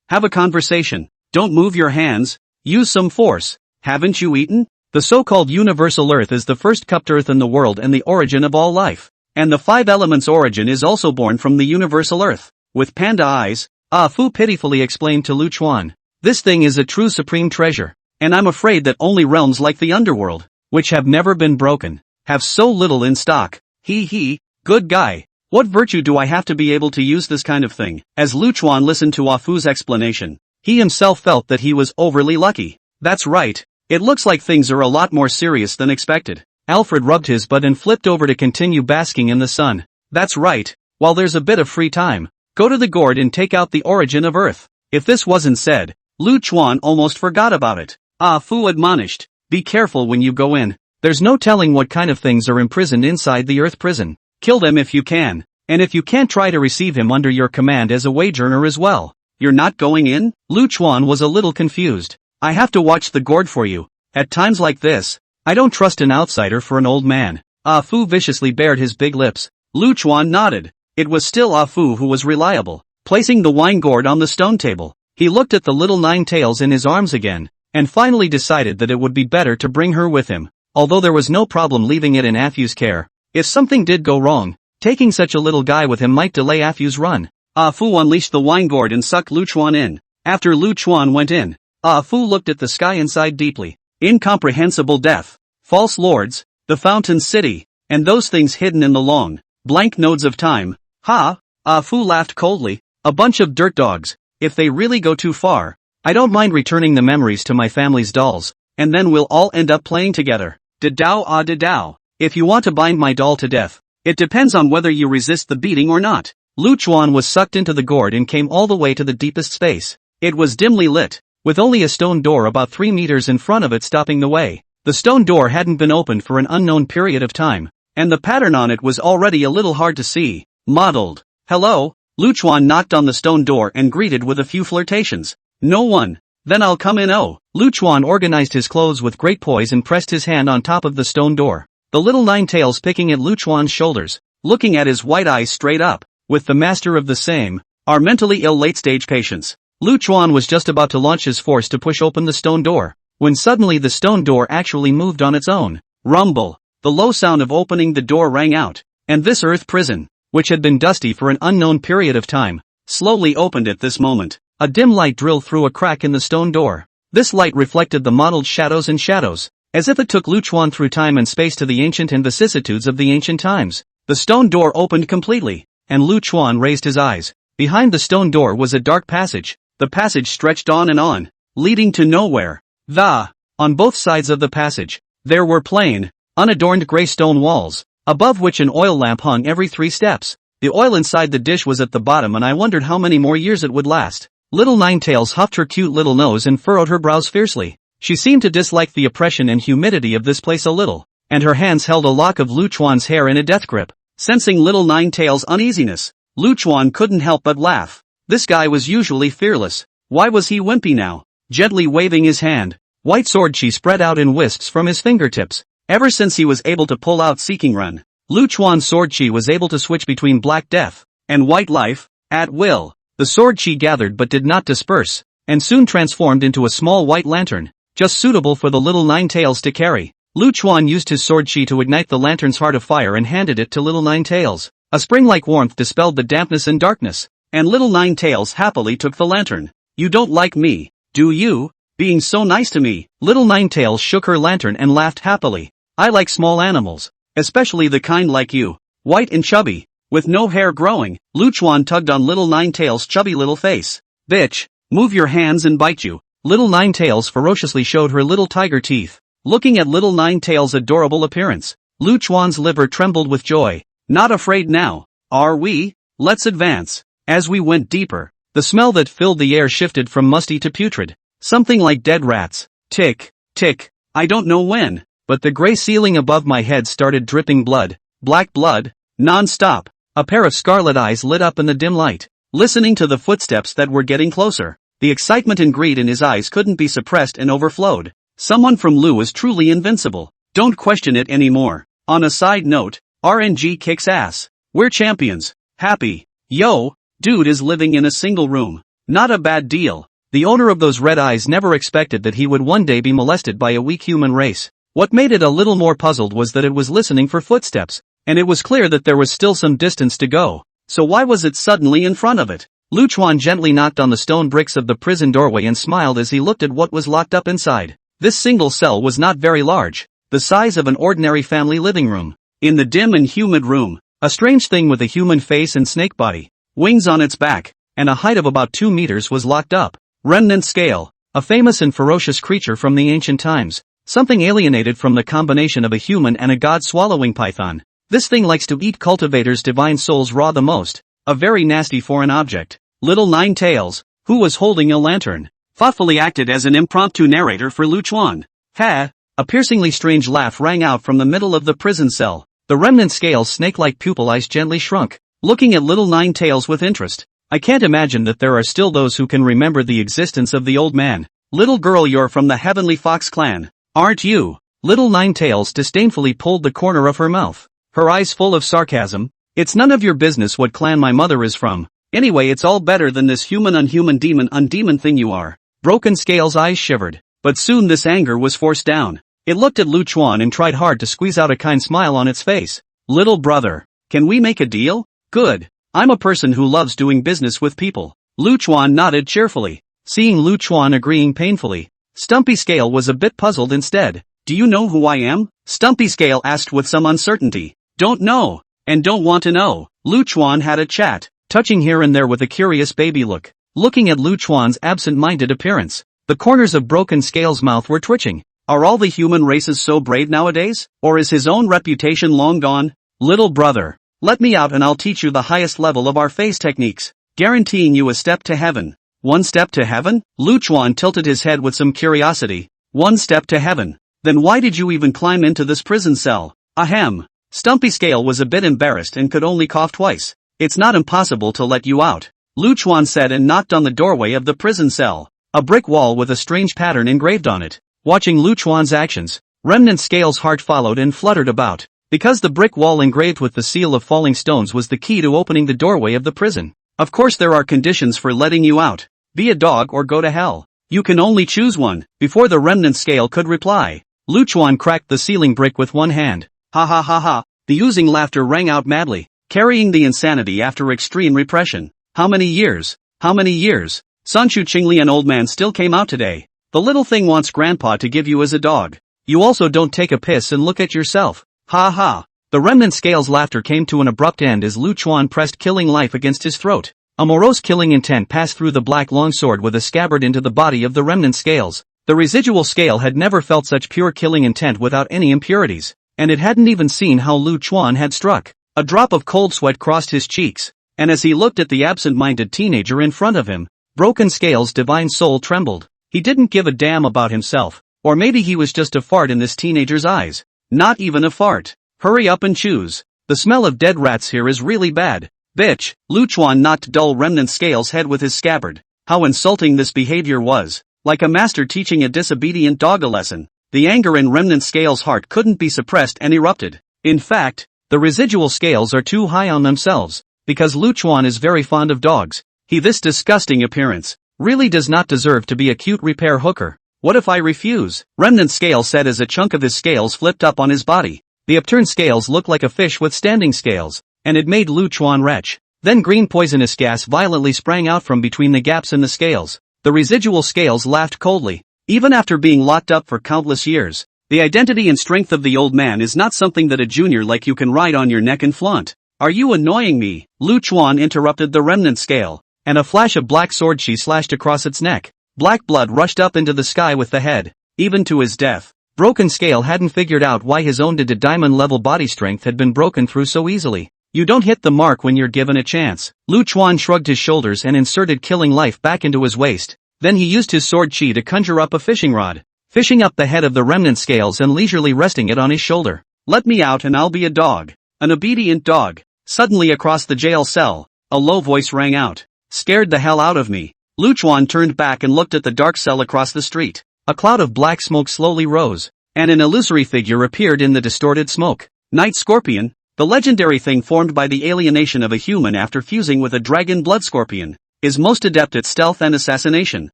Have a conversation. Don't move your hands. Use some force. Haven't you eaten? The so-called universal earth is the first cupped earth in the world and the origin of all life. And the 5 elements origin is also born from the universal earth. With panda eyes, Ah Fu pitifully explained to Lu Chuan. This thing is a true supreme treasure. And I'm afraid that only realms like the underworld, which have never been broken, have so little in stock. Good guy. What virtue do I have to be able to use this kind of thing? As Lu Chuan listened to Ah Fu's explanation, he himself felt that he was overly lucky. That's right. It looks like things are a lot more serious than expected. Alfred rubbed his butt and flipped over to continue basking in the sun. That's right. While there's a bit of free time, go to the gourd and take out the origin of earth. If this wasn't said, Lu Chuan almost forgot about it. Ah Fu admonished. Be careful when you go in. There's no telling what kind of things are imprisoned inside the earth prison. Kill them if you can. And if you can't, try to receive him under your command as a wage earner as well. You're not going in? Lu Chuan was a little confused. I have to watch the gourd for you. At times like this, I don't trust an outsider for an old man. Ah Fu viciously bared his big lips. Lu Chuan nodded. It was still Ah Fu who was reliable. Placing the wine gourd on the stone table, he looked at the little 9 tails in his arms again, and finally decided that it would be better to bring her with him. Although there was no problem leaving it in Ah Fu's care. If something did go wrong, taking such a little guy with him might delay Ah Fu's run. Ah Fu unleashed the wine gourd and sucked Lu Chuan in. After Lu Chuan went in, Ah Fu looked at the sky and sighed deeply. Incomprehensible death, false lords, the fountain city, and those things hidden in the long, blank nodes of time. Ha! Ah Fu laughed coldly. A bunch of dirt dogs. If they really go too far, I don't mind returning the memories to my family's dolls, and then we'll all end up playing together. Didao. If you want to bind my doll to death, it depends on whether you resist the beating or not. Lu Chuan was sucked into the gourd and came all the way to the deepest space. It was dimly lit, with only a stone door about 3 meters in front of it stopping the way. The stone door hadn't been opened for an unknown period of time, and the pattern on it was already a little hard to see. Mottled. Hello? Lu Chuan knocked on the stone door and greeted with a few flirtations. No one. Then I'll come in. Oh. Lu Chuan organized his clothes with great poise and pressed his hand on top of the stone door. The little 9 tails picking at Lu Chuan's shoulders, looking at his white eyes straight up, with the master of the same, are mentally ill late-stage patients. Lu Chuan was just about to launch his force to push open the stone door, when suddenly the stone door actually moved on its own. Rumble. The low sound of opening the door rang out, and this earth prison, which had been dusty for an unknown period of time, slowly opened at this moment. A dim light drilled through a crack in the stone door. This light reflected the mottled shadows and shadows, as if it took Lu Chuan through time and space to the ancient and vicissitudes of the ancient times. The stone door opened completely, and Lu Chuan raised his eyes. Behind the stone door was a dark passage. The passage stretched on and on, leading to nowhere. On both sides of the passage, there were plain, unadorned gray stone walls, above which an oil lamp hung every 3 steps. The oil inside the dish was at the bottom, and I wondered how many more years it would last. Little 9 tails huffed her cute little nose and furrowed her brows fiercely. She seemed to dislike the oppression and humidity of this place a little, and her hands held a lock of Lu Chuan's hair in a death grip. Sensing little 9 tails' uneasiness, Lu Chuan couldn't help but laugh. This guy was usually fearless. Why was he wimpy now? Gently waving his hand, white sword chi spread out in wisps from his fingertips. Ever since he was able to pull out Seeking Run, Lu Chuan's sword chi was able to switch between black death and white life at will. The sword chi gathered but did not disperse, and soon transformed into a small white lantern, just suitable for the little Nine-Tails to carry. Lu Chuan used his sword chi to ignite the lantern's heart of fire and handed it to little Nine-Tails. A spring-like warmth dispelled the dampness and darkness, and little Nine-Tails happily took the lantern. You don't like me, do you? Being so nice to me. Little Nine-Tails shook her lantern and laughed happily. I like small animals, especially the kind like you, white and chubby, with no hair growing. Lu Chuan tugged on little Nine-Tails' chubby little face. Bitch, move your hands and bite you. Little Nine-Tails ferociously showed her little tiger teeth. Looking at little Nine-Tails' adorable appearance, Lu Chuan's liver trembled with joy. Not afraid now, are we? Let's advance. As we went deeper, the smell that filled the air shifted from musty to putrid, something like dead rats. Tick, tick, I don't know when, but the gray ceiling above my head started dripping blood, black blood, non-stop. A pair of scarlet eyes lit up in the dim light, listening to the footsteps that were getting closer. The excitement and greed in his eyes couldn't be suppressed and overflowed. Someone from Lu is truly invincible. Don't question it anymore. On a side note, RNG kicks ass. We're champions. Happy. Yo, dude is living in a single room. Not a bad deal. The owner of those red eyes never expected that he would one day be molested by a weak human race. What made it a little more puzzled was that it was listening for footsteps, and it was clear that there was still some distance to go. So why was it suddenly in front of it? Lu Chuan gently knocked on the stone bricks of the prison doorway and smiled as he looked at what was locked up inside. This single cell was not very large, the size of an ordinary family living room. In the dim and humid room, a strange thing with a human face and snake body, wings on its back, and a height of about 2 meters was locked up. Remnant scale, a famous and ferocious creature from the ancient times, something alienated from the combination of a human and a god-swallowing python. This thing likes to eat cultivators' divine souls raw the most, a very nasty foreign object. Little Nine-Tails, who was holding a lantern, thoughtfully acted as an impromptu narrator for Lu Chuan. Ha! A piercingly strange laugh rang out from the middle of the prison cell. The remnant scale's snake-like pupil eyes gently shrunk, looking at little Nine-Tails with interest. I can't imagine that there are still those who can remember the existence of the old man. Little girl, you're from the Heavenly Fox clan, aren't you? Little Nine-Tails disdainfully pulled the corner of her mouth, her eyes full of sarcasm. It's none of your business what clan my mother is from. Anyway, it's all better than this human demon thing you are. Broken Scale's eyes shivered, but soon this anger was forced down. It looked at Lu Chuan and tried hard to squeeze out a kind smile on its face. Little brother, can we make a deal? Good. I'm a person who loves doing business with people. Lu Chuan nodded cheerfully. Seeing Lu Chuan agreeing painfully, Stumpy Scale was a bit puzzled instead. Do you know who I am? Stumpy Scale asked with some uncertainty. Don't know, and don't want to know. Lu Chuan had a chat, touching here and there with a curious baby look. Looking at Lu Chuan's absent-minded appearance, the corners of Broken Scale's mouth were twitching. Are all the human races so brave nowadays? Or is his own reputation long gone? Little brother, let me out and I'll teach you the highest level of our phase techniques, guaranteeing you a step to heaven. 1 step to heaven? Lu Chuan tilted his head with some curiosity. 1 step to heaven? Then why did you even climb into this prison cell? Ahem. Stumpy Scale was a bit embarrassed and could only cough twice. It's not impossible to let you out, Lu Chuan said and knocked on the doorway of the prison cell, a brick wall with a strange pattern engraved on it. Watching Lu Chuan's actions, Remnant Scale's heart followed and fluttered about, because the brick wall engraved with the seal of falling stones was the key to opening the doorway of the prison. Of course there are conditions for letting you out. Be a dog or go to hell. You can only choose one. Before the Remnant Scale could reply, Lu Chuan cracked the ceiling brick with one hand. Ha ha ha ha. The oozing laughter rang out madly, carrying the insanity after extreme repression. How many years? How many years? Sanchu Qingli, an old man, still came out today. The little thing wants grandpa to give you as a dog. You also don't take a piss and look at yourself. Ha ha. The Remnant Scale's laughter came to an abrupt end as Lu Chuan pressed killing life against his throat. A morose killing intent passed through the black longsword with a scabbard into the body of the Remnant Scales. The residual scale had never felt such pure killing intent without any impurities, and it hadn't even seen how Lu Chuan had struck. A drop of cold sweat crossed his cheeks, and as he looked at the absent-minded teenager in front of him, Broken Scale's divine soul trembled. He didn't give a damn about himself, or maybe he was just a fart in this teenager's eyes. Not even a fart. Hurry up and choose. The smell of dead rats here is really bad. Bitch. Lu Chuan knocked dull Remnant Scale's head with his scabbard. How insulting this behavior was. Like a master teaching a disobedient dog a lesson. The anger in Remnant Scale's heart couldn't be suppressed and erupted. In fact, The residual scales are too high on themselves, because Lu Chuan is very fond of dogs. This disgusting appearance really does not deserve to be a cute repair hooker. What if I refuse? Remnant scale said as a chunk of his scales flipped up on his body. The upturned scales looked like a fish with standing scales, and it made Lu Chuan retch. Then green poisonous gas violently sprang out from between the gaps in the scales. The residual scales laughed coldly. Even after being locked up for countless years, the identity and strength of the old man is not something that a junior like you can ride on your neck and flaunt. Are you annoying me? Lu Chuan interrupted the remnant scale, and a flash of black sword chi slashed across its neck. Black blood rushed up into the sky with the head, even to his death. Broken Scale hadn't figured out why his own diamond-level body strength had been broken through so easily. You don't hit the mark when you're given a chance. Lu Chuan shrugged his shoulders and inserted killing life back into his waist. Then he used his sword chi to conjure up a fishing rod, fishing up the head of the remnant scales and leisurely resting it on his shoulder. Let me out and I'll be a dog. An obedient dog. Suddenly across the jail cell, a low voice rang out. Scared the hell out of me. Lu Chuan turned back and looked at the dark cell across the street. A cloud of black smoke slowly rose, and an illusory figure appeared in the distorted smoke. Night Scorpion, the legendary thing formed by the alienation of a human after fusing with a dragon blood scorpion, is most adept at stealth and assassination.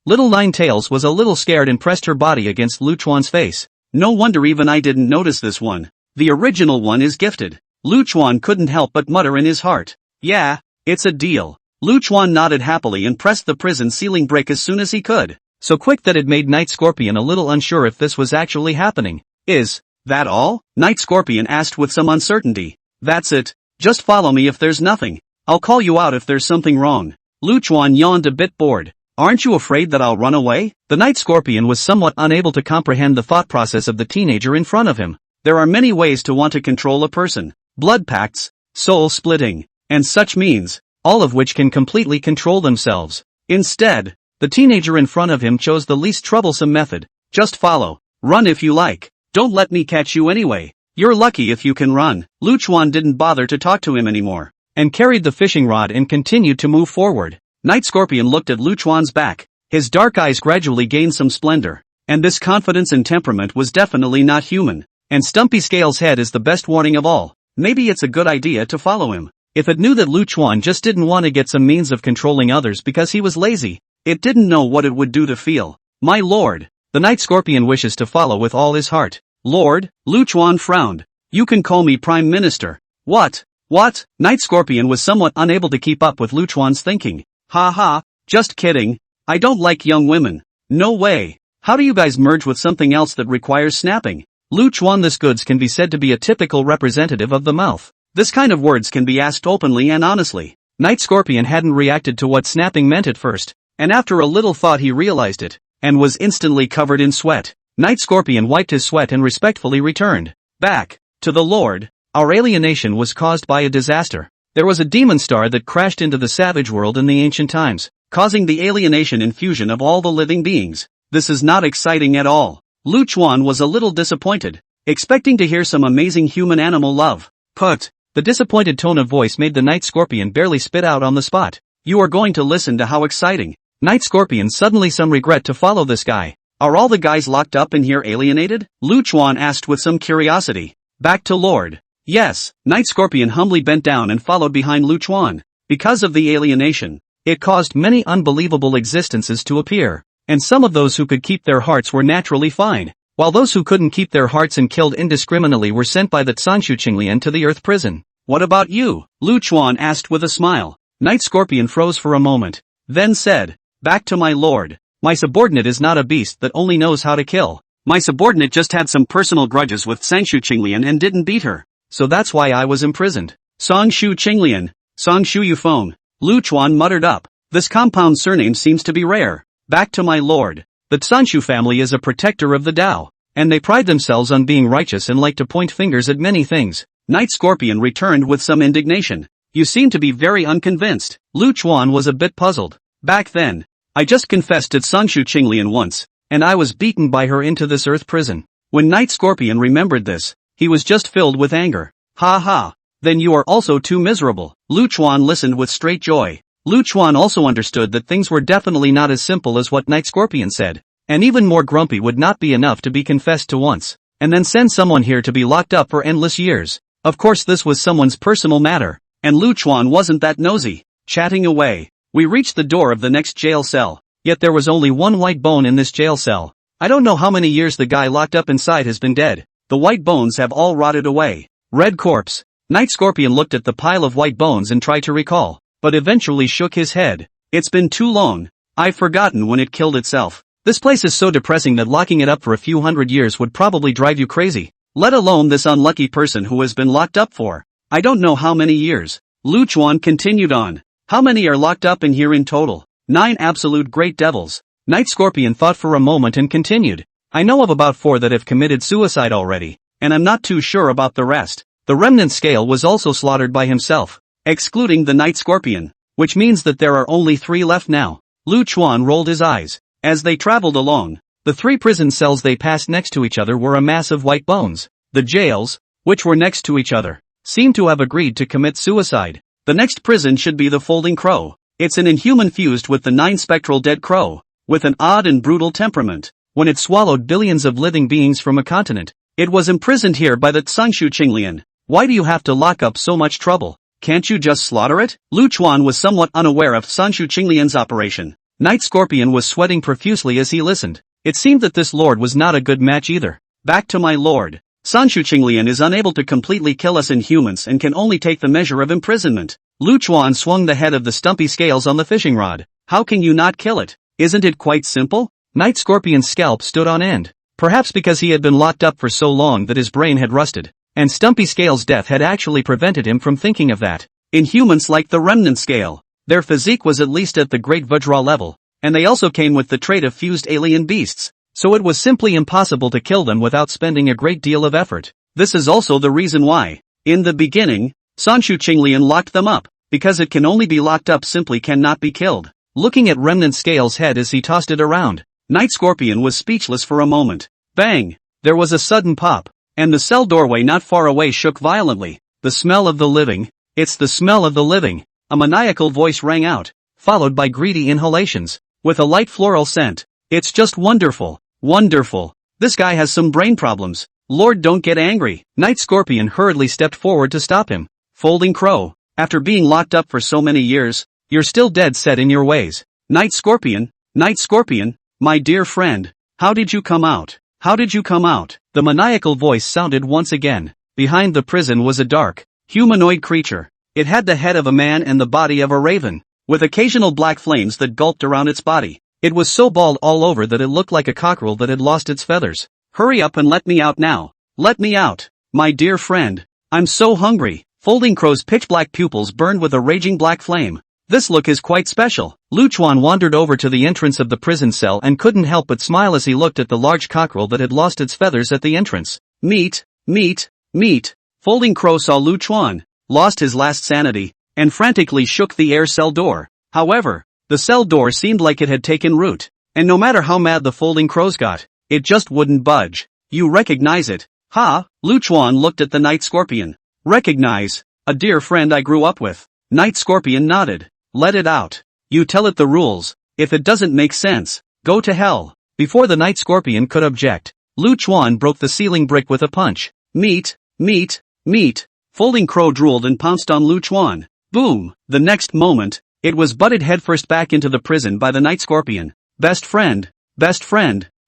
Little Nine Tails was a little scared and pressed her body against Lu Chuan's face. No wonder even I didn't notice this one. The original one is gifted. Lu Chuan couldn't help but mutter in his heart. Yeah, it's a deal. Lu Chuan nodded happily and pressed the prison ceiling brick as soon as he could, so quick that it made Night Scorpion a little unsure if this was actually happening. Is that all? Night Scorpion asked with some uncertainty. That's it. Just follow me if there's nothing. I'll call you out if there's something wrong. Lu Chuan yawned a bit bored. Aren't you afraid that I'll run away? The Night Scorpion was somewhat unable to comprehend the thought process of the teenager in front of him. There are many ways to want to control a person. Blood pacts, soul splitting, and such means, all of which can completely control themselves. Instead, the teenager in front of him chose the least troublesome method. Just follow. Run if you like. Don't let me catch you anyway. You're lucky if you can run. Lu Chuan didn't bother to talk to him anymore, and carried the fishing rod and continued to move forward. Night Scorpion looked at Lu Chuan's back. His dark eyes gradually gained some splendor, and this confidence and temperament was definitely not human. And Stumpy Scale's head is the best warning of all. Maybe it's a good idea to follow him. If it knew that Lu Chuan just didn't want to get some means of controlling others because he was lazy, it didn't know what it would do to feel. My lord, the Night Scorpion wishes to follow with all his heart. Lord, Lu Chuan frowned. You can call me Prime Minister. What? What? Night Scorpion was somewhat unable to keep up with Lu Chuan's thinking. Ha ha, just kidding. I don't like young women. No way. How do you guys merge with something else that requires snapping? Lu Chuan, this goods can be said to be a typical representative of the mouth. This kind of words can be asked openly and honestly. Night Scorpion hadn't reacted to what snapping meant at first, and after a little thought he realized it, and was instantly covered in sweat. Night Scorpion wiped his sweat and respectfully returned back to the Lord. Our alienation was caused by a disaster. There was a demon star that crashed into the savage world in the ancient times, causing the alienation and fusion of all the living beings. This is not exciting at all. Lu Chuan was a little disappointed, expecting to hear some amazing human-animal love. Put. The disappointed tone of voice made the Night Scorpion barely spit out on the spot. You are going to listen to how exciting. Night Scorpion suddenly some regret to follow this guy. Are all the guys locked up in here alienated? Lu Chuan asked with some curiosity. Back to Lord. Yes. Night Scorpion humbly bent down and followed behind Lu Chuan. Because of the alienation, it caused many unbelievable existences to appear, and some of those who could keep their hearts were naturally fine, while those who couldn't keep their hearts and killed indiscriminately were sent by the Tsanshu Qinglian to the Earth prison. What about you? Lu Chuan asked with a smile. Night Scorpion froze for a moment, then said, back to my lord. My subordinate is not a beast that only knows how to kill. My subordinate just had some personal grudges with Tsanshu Qinglian and didn't beat her. So that's why I was imprisoned. Tsanshu Qinglian. Tsanshu Yufeng. Lu Chuan muttered up. This compound surname seems to be rare. Back to my lord. The Tsanshu family is a protector of the Tao, and they pride themselves on being righteous and like to point fingers at many things. Night Scorpion returned with some indignation. You seem to be very unconvinced. Lu Chuan was a bit puzzled. Back then, I just confessed to Tsanshu Qinglian once, and I was beaten by her into this earth prison. When Night Scorpion remembered this, he was just filled with anger. Ha ha. Then you are also too miserable. Lu Chuan listened with straight joy. Lu Chuan also understood that things were definitely not as simple as what Night Scorpion said, and even more grumpy would not be enough to be confessed to once, and then send someone here to be locked up for endless years. Of course this was someone's personal matter, and Lu Chuan wasn't that nosy. Chatting away, we reached the door of the next jail cell, yet there was only one white bone in this jail cell. I don't know how many years the guy locked up inside has been dead. The white bones have all rotted away. Red corpse. Night Scorpion looked at the pile of white bones and tried to recall, but eventually shook his head. It's been too long. I've forgotten when it killed itself. This place is so depressing that locking it up for a few hundred years would probably drive you crazy. Let alone this unlucky person who has been locked up for, I don't know how many years. Lu Chuan continued on. How many are locked up in here in total? 9 absolute great devils. Night Scorpion thought for a moment and continued. I know of about 4 that have committed suicide already, and I'm not too sure about the rest. The remnant scale was also slaughtered by himself, excluding the Night Scorpion, which means that there are only 3 left now. Lu Chuan rolled his eyes. As they traveled along, the 3 prison cells they passed next to each other were a mass of white bones. The jails, which were next to each other, seemed to have agreed to commit suicide. The next prison should be the Folding Crow. It's an inhuman fused with the 9 spectral dead crow, with an odd and brutal temperament. When it swallowed billions of living beings from a continent, it was imprisoned here by the Tsangshu Qinglian. Why do you have to lock up so much trouble? Can't you just slaughter it? Lu Chuan was somewhat unaware of Tsangshu Qinglian's operation. Night Scorpion was sweating profusely as he listened. It seemed that this lord was not a good match either. Back to my lord. Tsangshu Qinglian is unable to completely kill us inhumans and can only take the measure of imprisonment. Lu Chuan swung the head of the stumpy scales on the fishing rod. How can you not kill it? Isn't it quite simple? Night Scorpion's scalp stood on end. Perhaps because he had been locked up for so long that his brain had rusted, and Stumpy Scale's death had actually prevented him from thinking of that. Inhumans like the remnant scale. Their physique was at least at the Great Vajra level, and they also came with the trait of fused alien beasts, so it was simply impossible to kill them without spending a great deal of effort. This is also the reason why, in the beginning, Tsangshu Qinglian locked them up, because it can only be locked up simply cannot be killed. Looking at Remnant Scale's head as he tossed it around, Night Scorpion was speechless for a moment. Bang! There was a sudden pop, and the cell doorway not far away shook violently. The smell of the living. It's the smell of the living. A maniacal voice rang out, followed by greedy inhalations, with a light floral scent. It's just wonderful. Wonderful. This guy has some brain problems. Lord, don't get angry. Night Scorpion hurriedly stepped forward to stop him. Folding Crow, after being locked up for so many years, you're still dead set in your ways. Night Scorpion, my dear friend, how did you come out? How did you come out? The maniacal voice sounded once again. Behind the prison was a dark, humanoid creature. It had the head of a man and the body of a raven, with occasional black flames that gulped around its body. It was so bald all over that it looked like a cockerel that had lost its feathers. Hurry up and let me out now. Let me out. My dear friend. I'm so hungry. Folding Crow's pitch-black pupils burned with a raging black flame. This look is quite special. Lu Chuan wandered over to the entrance of the prison cell and couldn't help but smile as he looked at the large cockerel that had lost its feathers at the entrance. Meat, meat, meat. Folding Crow saw Lu Chuan, lost his last sanity, and frantically shook the air cell door. However, the cell door seemed like it had taken root, and no matter how mad the Folding Crows got, it just wouldn't budge. You recognize it? Ha! Lu Chuan looked at the Night Scorpion. Recognize? A dear friend I grew up with. Night Scorpion nodded. Let it out. You tell it the rules. If it doesn't make sense, go to hell. Before the Night Scorpion could object, Lu Chuan broke the ceiling brick with a punch. Meat, meat, meat. Folding Crow drooled and pounced on Lu Chuan. Boom! The next moment, it was butted headfirst back into the prison by the Night Scorpion. Best friend,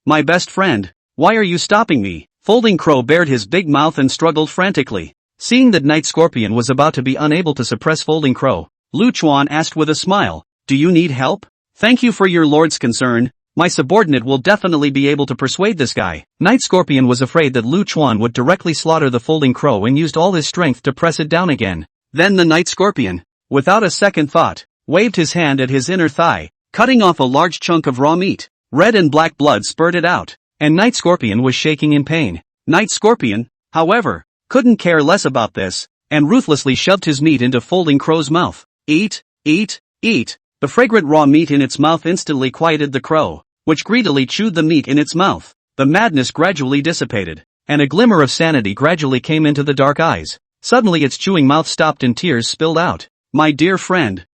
my best friend, why are you stopping me? Folding Crow bared his big mouth and struggled frantically. Seeing that Night Scorpion was about to be unable to suppress Folding Crow, Lu Chuan asked with a smile, do you need help? Thank you for your lord's concern. My subordinate will definitely be able to persuade this guy. Night Scorpion was afraid that Lu Chuan would directly slaughter the Folding Crow and used all his strength to press it down again. Then the Night Scorpion, without a second thought, waved his hand at his inner thigh, cutting off a large chunk of raw meat. Red and black blood spurted out, and Night Scorpion was shaking in pain. Night Scorpion, however, couldn't care less about this, and ruthlessly shoved his meat into Folding Crow's mouth. Eat, eat, eat. The fragrant raw meat in its mouth instantly quieted the crow, which greedily chewed the meat in its mouth. The madness gradually dissipated, and a glimmer of sanity gradually came into the dark eyes. Suddenly its chewing mouth stopped and tears spilled out. My dear friend,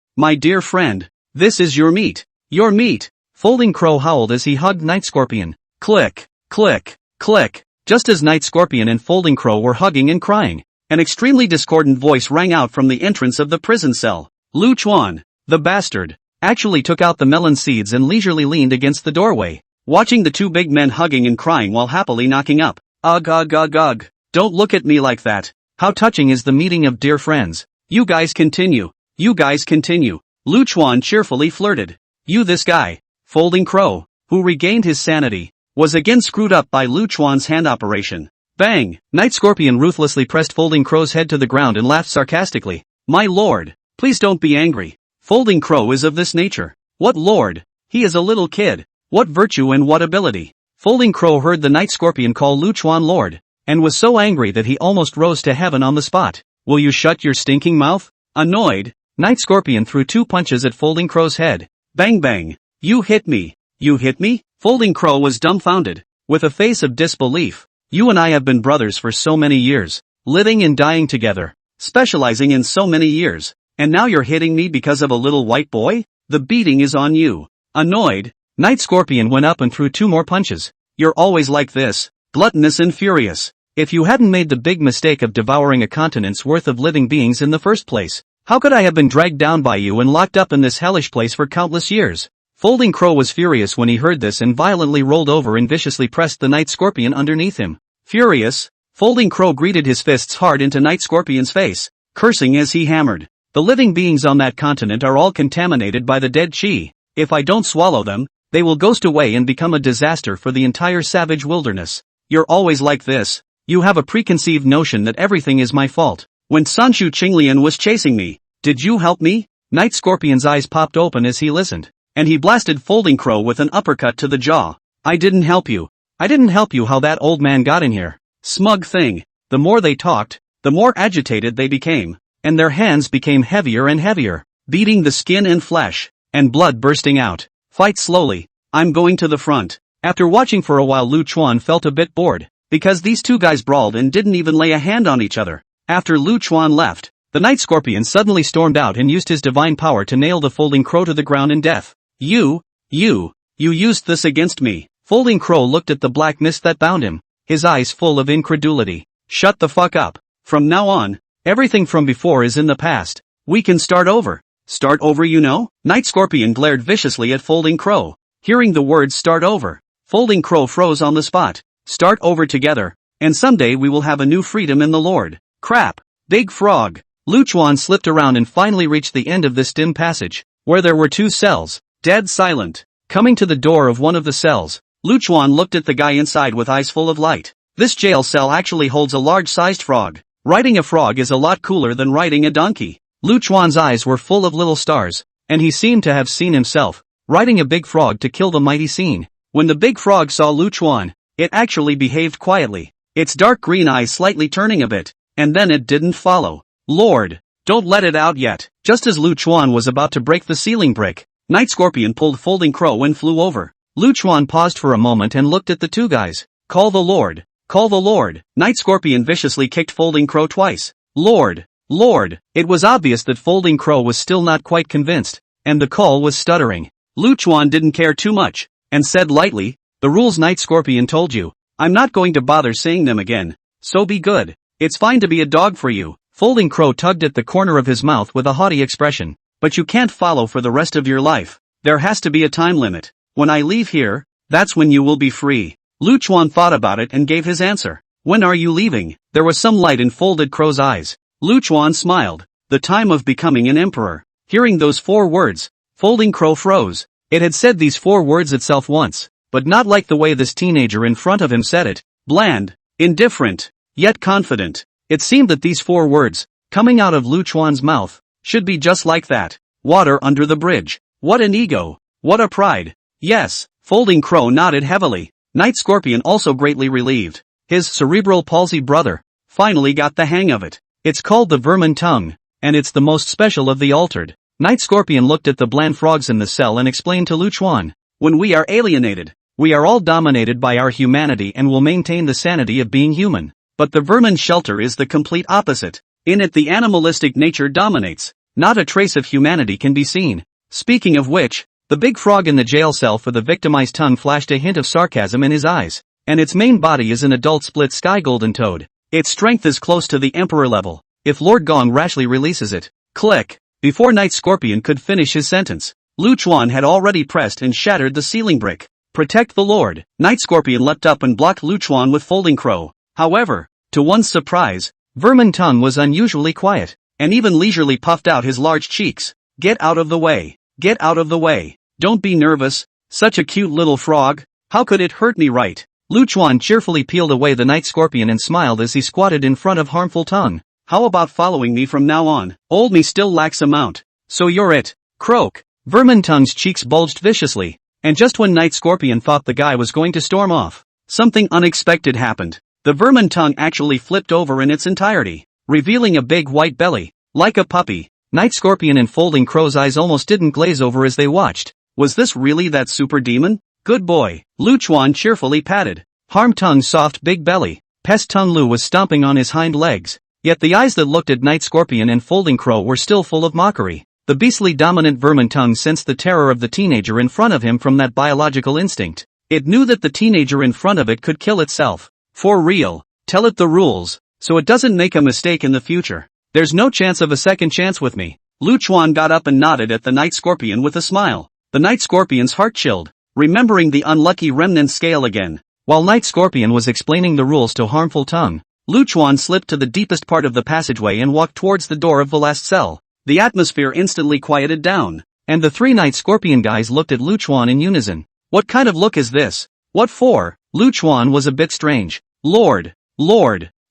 this is your meat. Your meat. Folding Crow howled as he hugged Night Scorpion. Click, click, click. Just as Night Scorpion and Folding Crow were hugging and crying, An extremely discordant voice rang out from the entrance of the prison cell. Lu Chuan, the bastard, actually took out the melon seeds and leisurely leaned against the doorway, watching the two big men hugging and crying while happily knocking up. Ugh ugh ugh ugh. Don't look at me like that. How touching is the meeting of dear friends. You guys continue. You guys continue. Lu Chuan cheerfully flirted. You this guy, Folding Crow, who regained his sanity, was again screwed up by Lu Chuan's hand operation. Bang! Night Scorpion ruthlessly pressed Folding Crow's head to the ground and laughed sarcastically. My lord, please don't be angry. Folding Crow is of this nature. What lord? He is a little kid. What virtue and what ability? Folding Crow heard the Night Scorpion call Lu Chuan lord, and was so angry that he almost rose to heaven on the spot. Will you shut your stinking mouth? Annoyed, Night Scorpion threw 2 punches at Folding Crow's head. Bang bang. You hit me. You hit me? Folding Crow was dumbfounded, with a face of disbelief. You and I have been brothers for so many years, living and dying together, specializing in so many years, and now you're hitting me because of a little white boy? The beating is on you. Annoyed, Night Scorpion went up and threw 2 more punches. You're always like this, gluttonous and furious. If you hadn't made the big mistake of devouring a continent's worth of living beings in the first place, how could I have been dragged down by you and locked up in this hellish place for countless years? Folding Crow was furious when he heard this and violently rolled over and viciously pressed the Night Scorpion underneath him. Furious, Folding Crow greeted his fists hard into Night Scorpion's face, cursing as he hammered. The living beings on that continent are all contaminated by the dead chi. If I don't swallow them, they will ghost away and become a disaster for the entire savage wilderness. You're always like this. You have a preconceived notion that everything is my fault. When Sanshu Qinglian was chasing me, did you help me? Night Scorpion's eyes popped open as he listened, and he blasted Folding Crow with an uppercut to the jaw. I didn't help you. I didn't help you. How that old man got in here. Smug thing. The more they talked, the more agitated they became, and their hands became heavier and heavier, beating the skin and flesh, and blood bursting out. Fight slowly. I'm going to the front. After watching for a while, Lu Chuan felt a bit bored, because these two guys brawled and didn't even lay a hand on each other. After Lu Chuan left, the Night Scorpion suddenly stormed out and used his divine power to nail the Folding Crow to the ground in death. You used this against me. Folding Crow looked at the black mist that bound him, his eyes full of incredulity. Shut the fuck up. From now on, everything from before is in the past. We can start over. Start over, you know? Night Scorpion glared viciously at Folding Crow. Hearing the words start over, Folding Crow froze on the spot. Start over together, and someday we will have a new freedom in the Lord. Crap. Big frog. Lu Chuan slipped around and finally reached the end of this dim passage, where there were 2 cells. Dead silent. Coming to the door of one of the cells, Lu Chuan looked at the guy inside with eyes full of light. This jail cell actually holds a large-sized frog. Riding a frog is a lot cooler than riding a donkey. Lu Chuan's eyes were full of little stars, and he seemed to have seen himself riding a big frog to kill the mighty scene. When the big frog saw Lu Chuan, it actually behaved quietly, its dark green eyes slightly turning a bit, and then it didn't follow. Lord, don't let it out yet. Just as Lu Chuan was about to break the ceiling brick, Night Scorpion pulled Folding Crow and flew over. Lu Chuan paused for a moment and looked at the 2 guys. Call the Lord. Call the Lord. Night Scorpion viciously kicked Folding Crow twice. Lord. Lord. It was obvious that Folding Crow was still not quite convinced, and the call was stuttering. Lu Chuan didn't care too much, and said lightly, the rules Night Scorpion told you. I'm not going to bother saying them again, so be good. It's fine to be a dog for you. Folding Crow tugged at the corner of his mouth with a haughty expression. But you can't follow for the rest of your life. There has to be a time limit. When I leave here, that's when you will be free. Lu Chuan thought about it and gave his answer. When are you leaving? There was some light in Folded Crow's eyes. Lu Chuan smiled. The time of becoming an emperor. Hearing those 4 words, Folding Crow froze. It had said these 4 words itself once, but not like the way this teenager in front of him said it. Bland, indifferent, yet confident. It seemed that these 4 words, coming out of Lu Chuan's mouth, should be just like that. Water under the bridge. What an ego. What a pride. Yes, Folding Crow nodded heavily. Night Scorpion also greatly relieved. His cerebral palsy brother finally got the hang of it. It's called the vermin tongue, and it's the most special of the altered. Night Scorpion looked at the bland frogs in the cell and explained to Lu Chuan. When we are alienated, we are all dominated by our humanity and will maintain the sanity of being human. But the vermin shelter is the complete opposite. In it the animalistic nature dominates. Not a trace of humanity can be seen. Speaking of which, the big frog in the jail cell for the victimized tongue flashed a hint of sarcasm in his eyes, and its main body is an adult split sky golden toad. Its strength is close to the Emperor level, if Lord Gong rashly releases it. Click. Before Night Scorpion could finish his sentence, Lu Chuan had already pressed and shattered the ceiling brick. Protect the Lord. Night Scorpion leapt up and blocked Lu Chuan with folding crow. However, to one's surprise, Vermin Tongue was unusually quiet, and even leisurely puffed out his large cheeks. Get out of the way. Get out of the way. Don't be nervous. Such a cute little frog. How could it hurt me, right? Lu Chuan cheerfully peeled away the Night Scorpion and smiled as he squatted in front of Harmful Tongue. How about following me from now on? Old me still lacks a mount. So you're it. Croak. Vermin Tongue's cheeks bulged viciously, and just when Night Scorpion thought the guy was going to storm off, something unexpected happened. The Vermin Tongue actually flipped over in its entirety, revealing a big white belly, like a puppy. Night Scorpion and Folding Crow's eyes almost didn't glaze over as they watched. Was this really that super demon? Good boy. Lu Chuan cheerfully patted Harm Tongue's soft big belly. Pest Tongue Lu was stomping on his hind legs, yet the eyes that looked at Night Scorpion and Folding Crow were still full of mockery. The beastly dominant Vermin Tongue sensed the terror of the teenager in front of him from that biological instinct. It knew that the teenager in front of it could kill itself. For real. Tell it the rules, so it doesn't make a mistake in the future. There's no chance of a second chance with me. Lu Chuan got up and nodded at the Night Scorpion with a smile. The Night Scorpion's heart chilled, remembering the unlucky remnant scale again. While Night Scorpion was explaining the rules to Harmful Tongue, Lu Chuan slipped to the deepest part of the passageway and walked towards the door of the last cell. The atmosphere instantly quieted down, and the three Night Scorpion guys looked at Lu Chuan in unison. What kind of look is this? What for? Lu Chuan was a bit strange. Lord,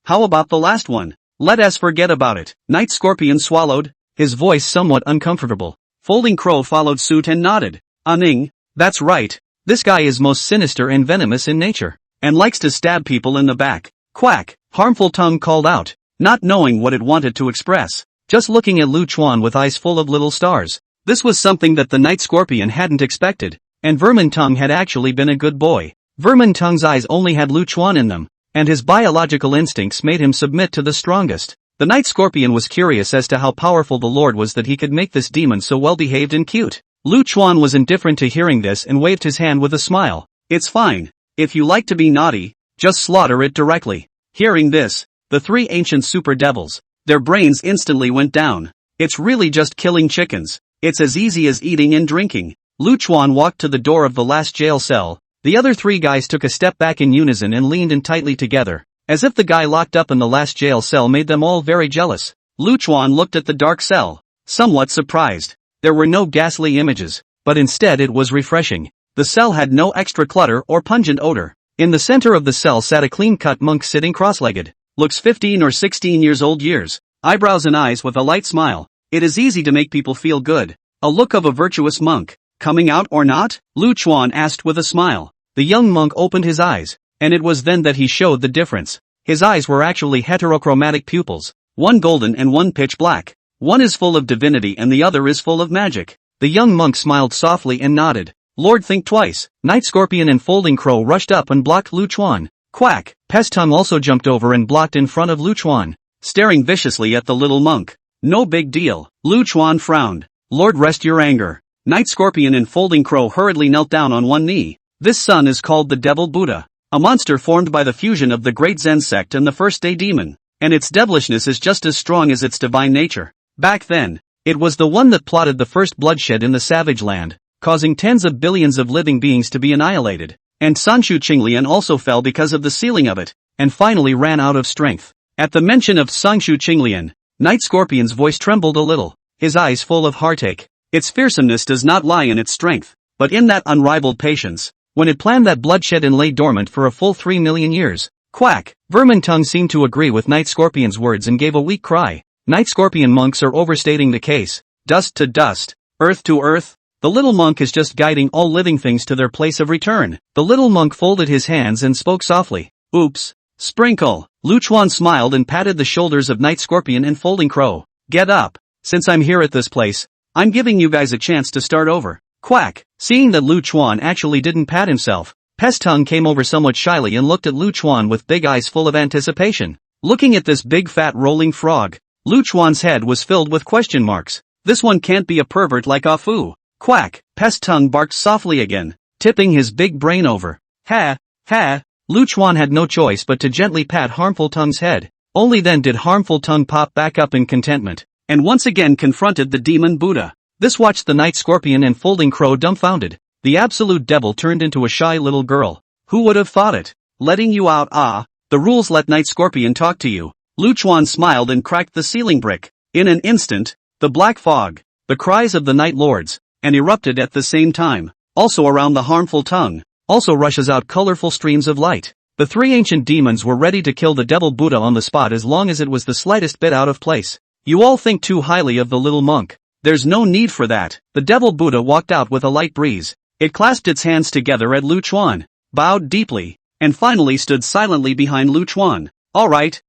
how about the last one? Let us forget about it. Night Scorpion swallowed, his voice somewhat uncomfortable. Folding Crow followed suit and nodded. Ning, that's right. This guy is most sinister and venomous in nature, and likes to stab people in the back. Quack, Harmful Tongue called out, not knowing what it wanted to express. Just looking at Lu Chuan with eyes full of little stars. This was something that the Night Scorpion hadn't expected, and Vermin Tongue had actually been a good boy. Vermin Tongue's eyes only had Lu Chuan in them, and his biological instincts made him submit to the strongest. The Night Scorpion was curious as to how powerful the Lord was that he could make this demon so well behaved and cute. Lu Chuan was indifferent to hearing this and waved his hand with a smile. It's fine. If you like to be naughty, just slaughter it directly. Hearing this, the three ancient super devils, their brains instantly went down. It's really just killing chickens. It's as easy as eating and drinking. Lu Chuan walked to the door of the last jail cell. The other three guys took a step back in unison and leaned in tightly together, as if the guy locked up in the last jail cell made them all very jealous. Lu Chuan looked at the dark cell, somewhat surprised. There were no ghastly images, but instead it was refreshing. The cell had no extra clutter or pungent odor. In the center of the cell sat a clean-cut monk sitting cross-legged. Looks 15 or 16 years old years. Eyebrows and eyes with a light smile. It is easy to make people feel good. A look of a virtuous monk. Coming out or not? Lu Chuan asked with a smile. The young monk opened his eyes, and it was then that he showed the difference. His eyes were actually heterochromatic pupils, one golden and one pitch black. One is full of divinity and the other is full of magic. The young monk smiled softly and nodded. Lord, think twice. Night Scorpion and Folding Crow rushed up and blocked Lu Chuan. Quack! Pest Tongue also jumped over and blocked in front of Lu Chuan, staring viciously at the little monk. No big deal. Lu Chuan frowned. Lord, rest your anger. Night Scorpion and Folding Crow hurriedly knelt down on one knee. This son is called the Devil Buddha, a monster formed by the fusion of the Great Zen sect and the First Day Demon, and its devilishness is just as strong as its divine nature. Back then, it was the one that plotted the first bloodshed in the savage land, causing tens of billions of living beings to be annihilated, and Sanshu Qinglian also fell because of the sealing of it, and finally ran out of strength. At the mention of Sanshu Qinglian, Night Scorpion's voice trembled a little, his eyes full of heartache. Its fearsomeness does not lie in its strength, but in that unrivaled patience. When it planned that bloodshed and lay dormant for a full 3 million years. Quack! Vermin Tongue seemed to agree with Night Scorpion's words and gave a weak cry. Night Scorpion monks are overstating the case. Dust to dust, earth to earth. The little monk is just guiding all living things to their place of return. The little monk folded his hands and spoke softly. Oops. Sprinkle. Lu Chuan smiled and patted the shoulders of Night Scorpion and Folding Crow. Get up. Since I'm here at this place, I'm giving you guys a chance to start over. Quack! Seeing that Lu Chuan actually didn't pat himself, Pest Tongue came over somewhat shyly and looked at Lu Chuan with big eyes full of anticipation. Looking at this big fat rolling frog, Lu Chuan's head was filled with question marks. This one can't be a pervert like Afu. Quack! Pest Tongue barked softly again, tipping his big brain over. Ha! Ha! Lu Chuan had no choice but to gently pat Harmful Tongue's head. Only then did Harmful Tongue pop back up in contentment, and once again confronted the demon Buddha. This watched the Night Scorpion and Folding Crow dumbfounded. The absolute devil turned into a shy little girl. Who would have thought it? Letting you out, the rules let Night Scorpion talk to you. Lu Chuan smiled and cracked the ceiling brick. In an instant, the black fog, the cries of the Night Lords, and erupted at the same time. Also around the Harmful Tongue, also rushes out colorful streams of light. The three ancient demons were ready to kill the devil Buddha on the spot as long as it was the slightest bit out of place. You all think too highly of the little monk. There's no need for that. The devil Buddha walked out with a light breeze. It clasped its hands together at Lu Chuan, bowed deeply, and finally stood silently behind Lu Chuan. Alright,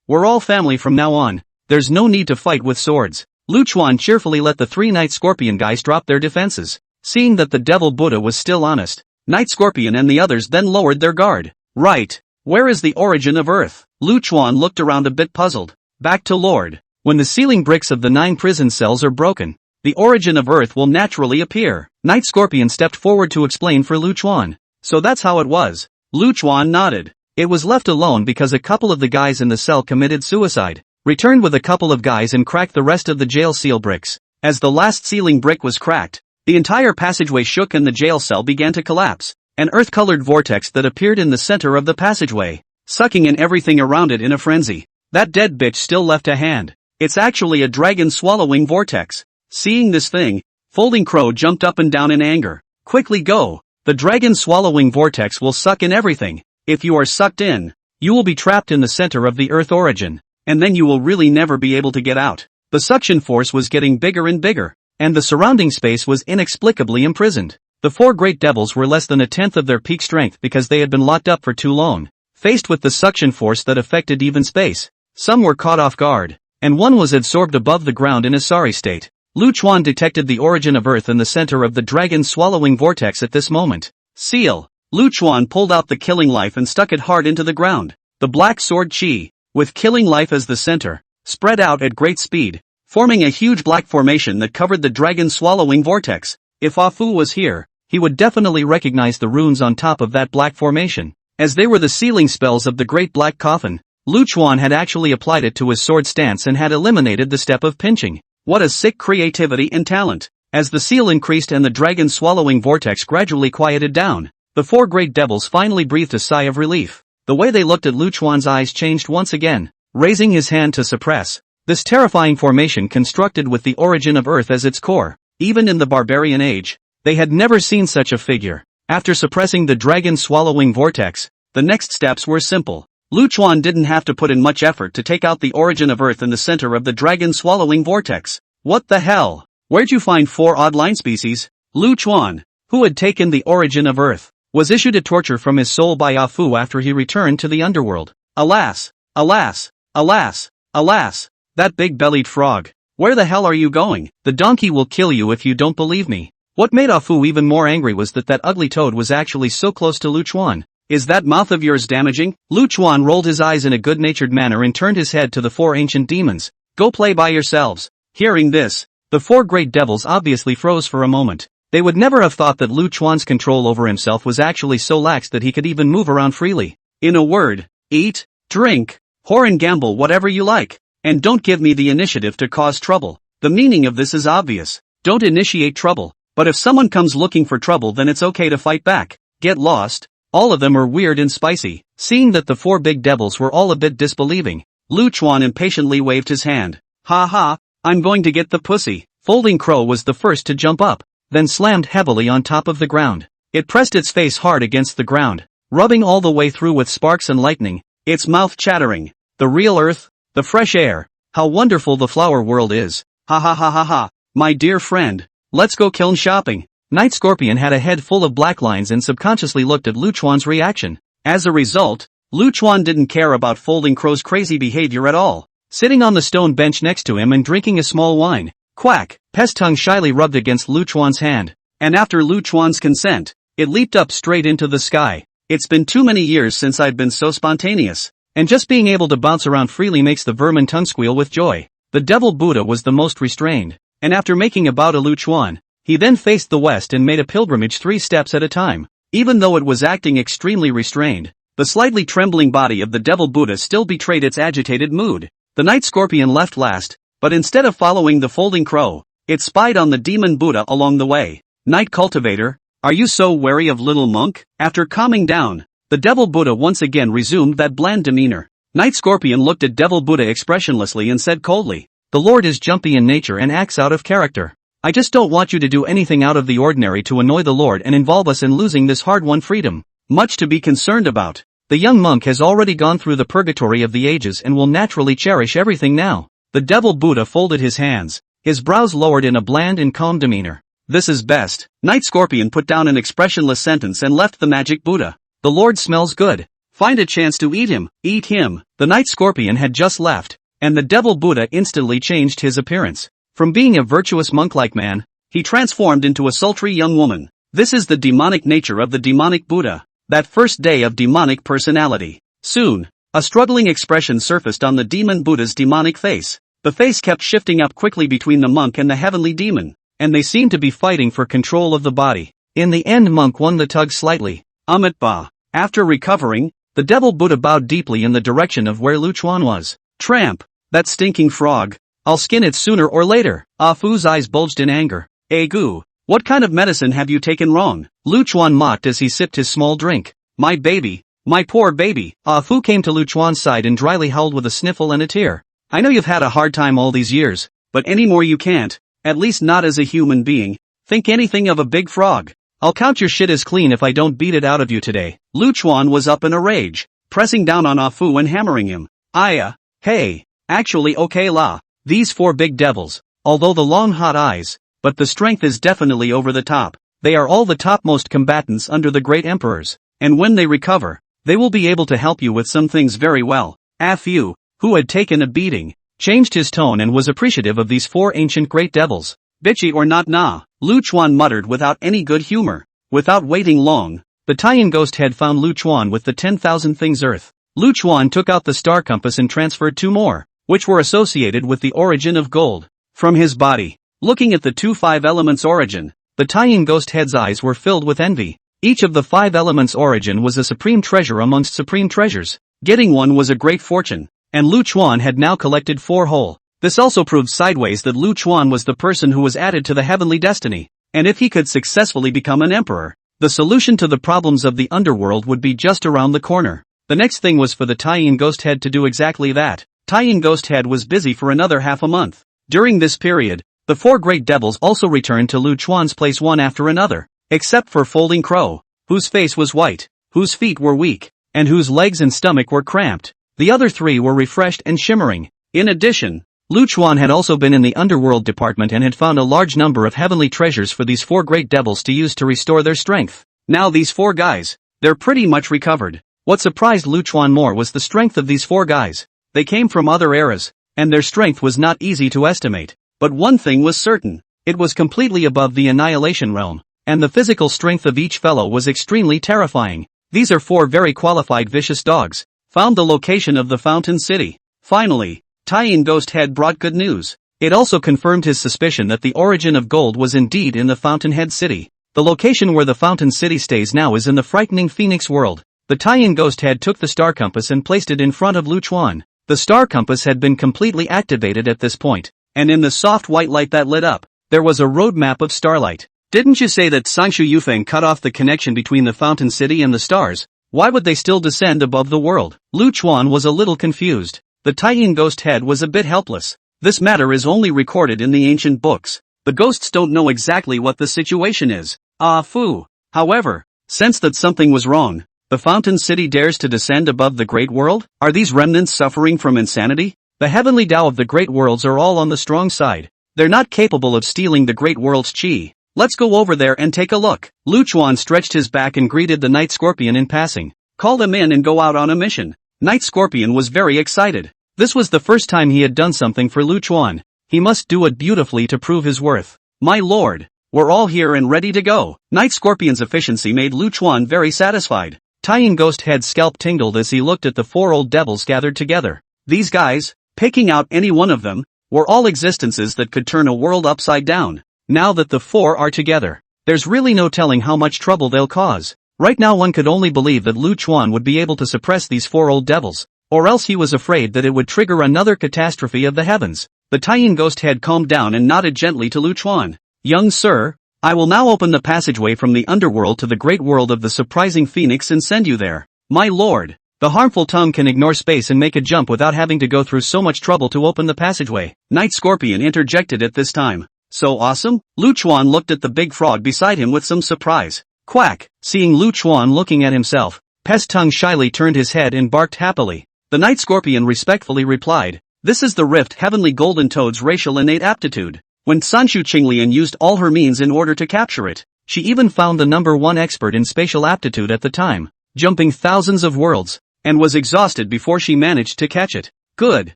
we're all family from now on. There's no need to fight with swords. Lu Chuan cheerfully let the three Night Scorpion guys drop their defenses. Seeing that the devil Buddha was still honest, Night Scorpion and the others then lowered their guard. Right. Where is the origin of Earth? Lu Chuan looked around a bit puzzled. Back to Lord. When the ceiling bricks of the 9 prison cells are broken, the origin of Earth will naturally appear. Night Scorpion stepped forward to explain for Lu Chuan. So that's how it was. Lu Chuan nodded. It was left alone because a couple of the guys in the cell committed suicide. Returned with a couple of guys and cracked the rest of the jail seal bricks. As the last ceiling brick was cracked, the entire passageway shook and the jail cell began to collapse. An earth-colored vortex that appeared in the center of the passageway, sucking in everything around it in a frenzy. That dead bitch still left a hand. It's actually a dragon-swallowing vortex. Seeing this thing, Folding Crow jumped up and down in anger. Quickly go! The dragon-swallowing vortex will suck in everything. If you are sucked in, you will be trapped in the center of the Earth origin, and then you will really never be able to get out. The suction force was getting bigger and bigger, and the surrounding space was inexplicably imprisoned. The 4 great devils were less than a tenth of their peak strength because they had been locked up for too long. Faced with the suction force that affected even space, some were caught off guard, and one was absorbed above the ground in a sorry state. Lu Chuan detected the origin of Earth in the center of the dragon-swallowing vortex at this moment. Seal. Lu Chuan pulled out the killing life and stuck it hard into the ground. The black sword Qi, with killing life as the center, spread out at great speed, forming a huge black formation that covered the dragon-swallowing vortex. If Afu was here, he would definitely recognize the runes on top of that black formation, as they were the sealing spells of the Great Black Coffin. Lu Chuan had actually applied it to his sword stance and had eliminated the step of pinching. What a sick creativity and talent! As the seal increased and the dragon-swallowing vortex gradually quieted down, the 4 great devils finally breathed a sigh of relief. The way they looked at Lu Chuan's eyes changed once again, raising his hand to suppress this terrifying formation constructed with the origin of Earth as its core. Even in the barbarian age, they had never seen such a figure. After suppressing the dragon-swallowing vortex, the next steps were simple. Lu Chuan didn't have to put in much effort to take out the origin of Earth in the center of the dragon-swallowing vortex. What the hell? Where'd you find 4 odd line species? Lu Chuan, who had taken the origin of Earth, was issued a torture from his soul by Afu after he returned to the underworld. Alas, alas, alas, alas, that big-bellied frog. Where the hell are you going? The donkey will kill you if you don't believe me. What made Afu even more angry was that ugly toad was actually so close to Lu Chuan. Is that mouth of yours damaging? Lu Chuan rolled his eyes in a good-natured manner and turned his head to the 4 ancient demons. Go play by yourselves. Hearing this, the 4 great devils obviously froze for a moment. They would never have thought that Lu Chuan's control over himself was actually so lax that he could even move around freely. In a word, eat, drink, whore and gamble whatever you like. And don't give me the initiative to cause trouble. The meaning of this is obvious. Don't initiate trouble. But if someone comes looking for trouble, then it's okay to fight back. Get lost. All of them are weird and spicy. Seeing that the 4 big devils were all a bit disbelieving, Lu Chuan impatiently waved his hand. Ha ha, I'm going to get the pussy. Folding Crow was the first to jump up, then slammed heavily on top of the ground. It pressed its face hard against the ground, rubbing all the way through with sparks and lightning, its mouth chattering. The real Earth, the fresh air, how wonderful the flower world is. Ha ha ha ha ha, my dear friend, let's go kiln shopping. Night Scorpion had a head full of black lines and subconsciously looked at Lu Chuan's reaction. As a result, Lu Chuan didn't care about Folding Crow's crazy behavior at all. Sitting on the stone bench next to him and drinking a small wine, quack, Pest tongue shyly rubbed against Lu Chuan's hand, and after Lu Chuan's consent, it leaped up straight into the sky. It's been too many years since I've been so spontaneous, and just being able to bounce around freely makes the vermin tongue squeal with joy. The devil Buddha was the most restrained, and after making a bow to Lu Chuan, he then faced the west and made a pilgrimage 3 steps at a time. Even though it was acting extremely restrained, the slightly trembling body of the Devil Buddha still betrayed its agitated mood. The Night Scorpion left last, but instead of following the folding crow, it spied on the Demon Buddha along the way. Night Cultivator, are you so wary of little monk? After calming down, the Devil Buddha once again resumed that bland demeanor. Night Scorpion looked at Devil Buddha expressionlessly and said coldly, "The Lord is jumpy in nature and acts out of character. I just don't want you to do anything out of the ordinary to annoy the Lord and involve us in losing this hard-won freedom. Much to be concerned about. The young monk has already gone through the purgatory of the ages and will naturally cherish everything now." The Devil Buddha folded his hands, his brows lowered in a bland and calm demeanor. "This is best." Night Scorpion put down an expressionless sentence and left the magic Buddha. "The Lord smells good. Find a chance to eat him." Eat him. The Night Scorpion had just left, and the Devil Buddha instantly changed his appearance. From being a virtuous monk-like man, he transformed into a sultry young woman. This is the demonic nature of the demonic Buddha, that first day of demonic personality. Soon, a struggling expression surfaced on the demon Buddha's demonic face. The face kept shifting up quickly between the monk and the heavenly demon, and they seemed to be fighting for control of the body. In the end, monk won the tug slightly. Amit Ba. After recovering, the Devil Buddha bowed deeply in the direction of where Lu Chuan was. "Tramp, that stinking frog. I'll skin it sooner or later." Ah Fu's eyes bulged in anger. "Egu, what kind of medicine have you taken wrong?" Lu Chuan mocked as he sipped his small drink. "My baby, my poor baby." Ah Fu came to Lu Chuan's side and dryly howled with a sniffle and a tear. "I know you've had a hard time all these years, but anymore you can't, at least not as a human being. Think anything of a big frog. I'll count your shit as clean if I don't beat it out of you today." Lu Chuan was up in a rage, pressing down on Ah Fu and hammering him. Hey, actually okay la. These four big devils, although the long hot eyes, but the strength is definitely over the top. They are all the topmost combatants under the great emperors, and when they recover, they will be able to help you with some things very well. Ah Fu, who had taken a beating, changed his tone and was appreciative of these four ancient great devils. "Bitchy or not nah," Lu Chuan muttered without any good humor. Without waiting long, the Taiyan ghost head found Lu Chuan with the 10,000 things earth. Lu Chuan took out the star compass and transferred two more, which were associated with the origin of gold, from his body. Looking at the two five elements origin, the Taiyan ghost head's eyes were filled with envy. Each of the five elements origin was a supreme treasure amongst supreme treasures. Getting one was a great fortune, and Lu Chuan had now collected four whole. This also proved sideways that Lu Chuan was the person who was added to the heavenly destiny, and if he could successfully become an emperor, the solution to the problems of the underworld would be just around the corner. The next thing was for the Taiyan ghost head to do exactly that. Taiyan ghost head was busy for another half a month. During this period, the four great devils also returned to Lu Chuan's place one after another, except for Folding Crow, whose face was white, whose feet were weak, and whose legs and stomach were cramped. The other three were refreshed and shimmering. In addition, Lu Chuan had also been in the underworld department and had found a large number of heavenly treasures for these four great devils to use to restore their strength. Now these four guys, they're pretty much recovered. What surprised Lu Chuan more was the strength of these four guys. They came from other eras, and their strength was not easy to estimate. But one thing was certain, it was completely above the annihilation realm, and the physical strength of each fellow was extremely terrifying. These are four very qualified vicious dogs. Found the location of the Fountain City. Finally, Taiyan Ghost Head brought good news. It also confirmed his suspicion that the origin of gold was indeed in the Fountainhead City. The location where the Fountain City stays now is in the frightening Phoenix world. The Taiyan Ghost Head took the star compass and placed it in front of Lu Chuan. The star compass had been completely activated at this point, and in the soft white light that lit up, there was a roadmap of starlight. "Didn't you say that Sangshu Yufeng cut off the connection between the Fountain City and the stars? Why would they still descend above the world?" Lu Chuan was a little confused. The Taiyan Ghost Head was a bit helpless. This matter is only recorded in the ancient books. The ghosts don't know exactly what the situation is. Ah Fu, however, sensed that something was wrong. The Fountain City dares to descend above the Great World? Are these remnants suffering from insanity? The heavenly Tao of the Great Worlds are all on the strong side. They're not capable of stealing the Great World's chi. Let's go over there and take a look. Lu Chuan stretched his back and greeted the Night Scorpion in passing. Call them in and go out on a mission. Night Scorpion was very excited. This was the first time he had done something for Lu Chuan. He must do it beautifully to prove his worth. "My lord, we're all here and ready to go." Night Scorpion's efficiency made Lu Chuan very satisfied. Taiyan Ghost Head's scalp tingled as he looked at the four old devils gathered together. These guys, picking out any one of them, were all existences that could turn a world upside down. Now that the four are together, there's really no telling how much trouble they'll cause. Right now one could only believe that Lu Chuan would be able to suppress these four old devils, or else he was afraid that it would trigger another catastrophe of the heavens. The Taiyin ghost head calmed down and nodded gently to Lu Chuan. Young sir, I will now open the passageway from the underworld to the great world of the surprising phoenix and send you there. My lord, the harmful tongue can ignore space and make a jump without having to go through so much trouble to open the passageway. Night Scorpion interjected at this time. So awesome? Lu Chuan looked at the big frog beside him with some surprise. Quack! Seeing Lu Chuan looking at himself, Pest Tongue shyly turned his head and barked happily. The Night Scorpion respectfully replied, "This is the Rift Heavenly Golden Toad's racial innate aptitude." When Sanshu Qinglian used all her means in order to capture it, she even found the #1 expert in spatial aptitude at the time, jumping thousands of worlds, and was exhausted before she managed to catch it. Good,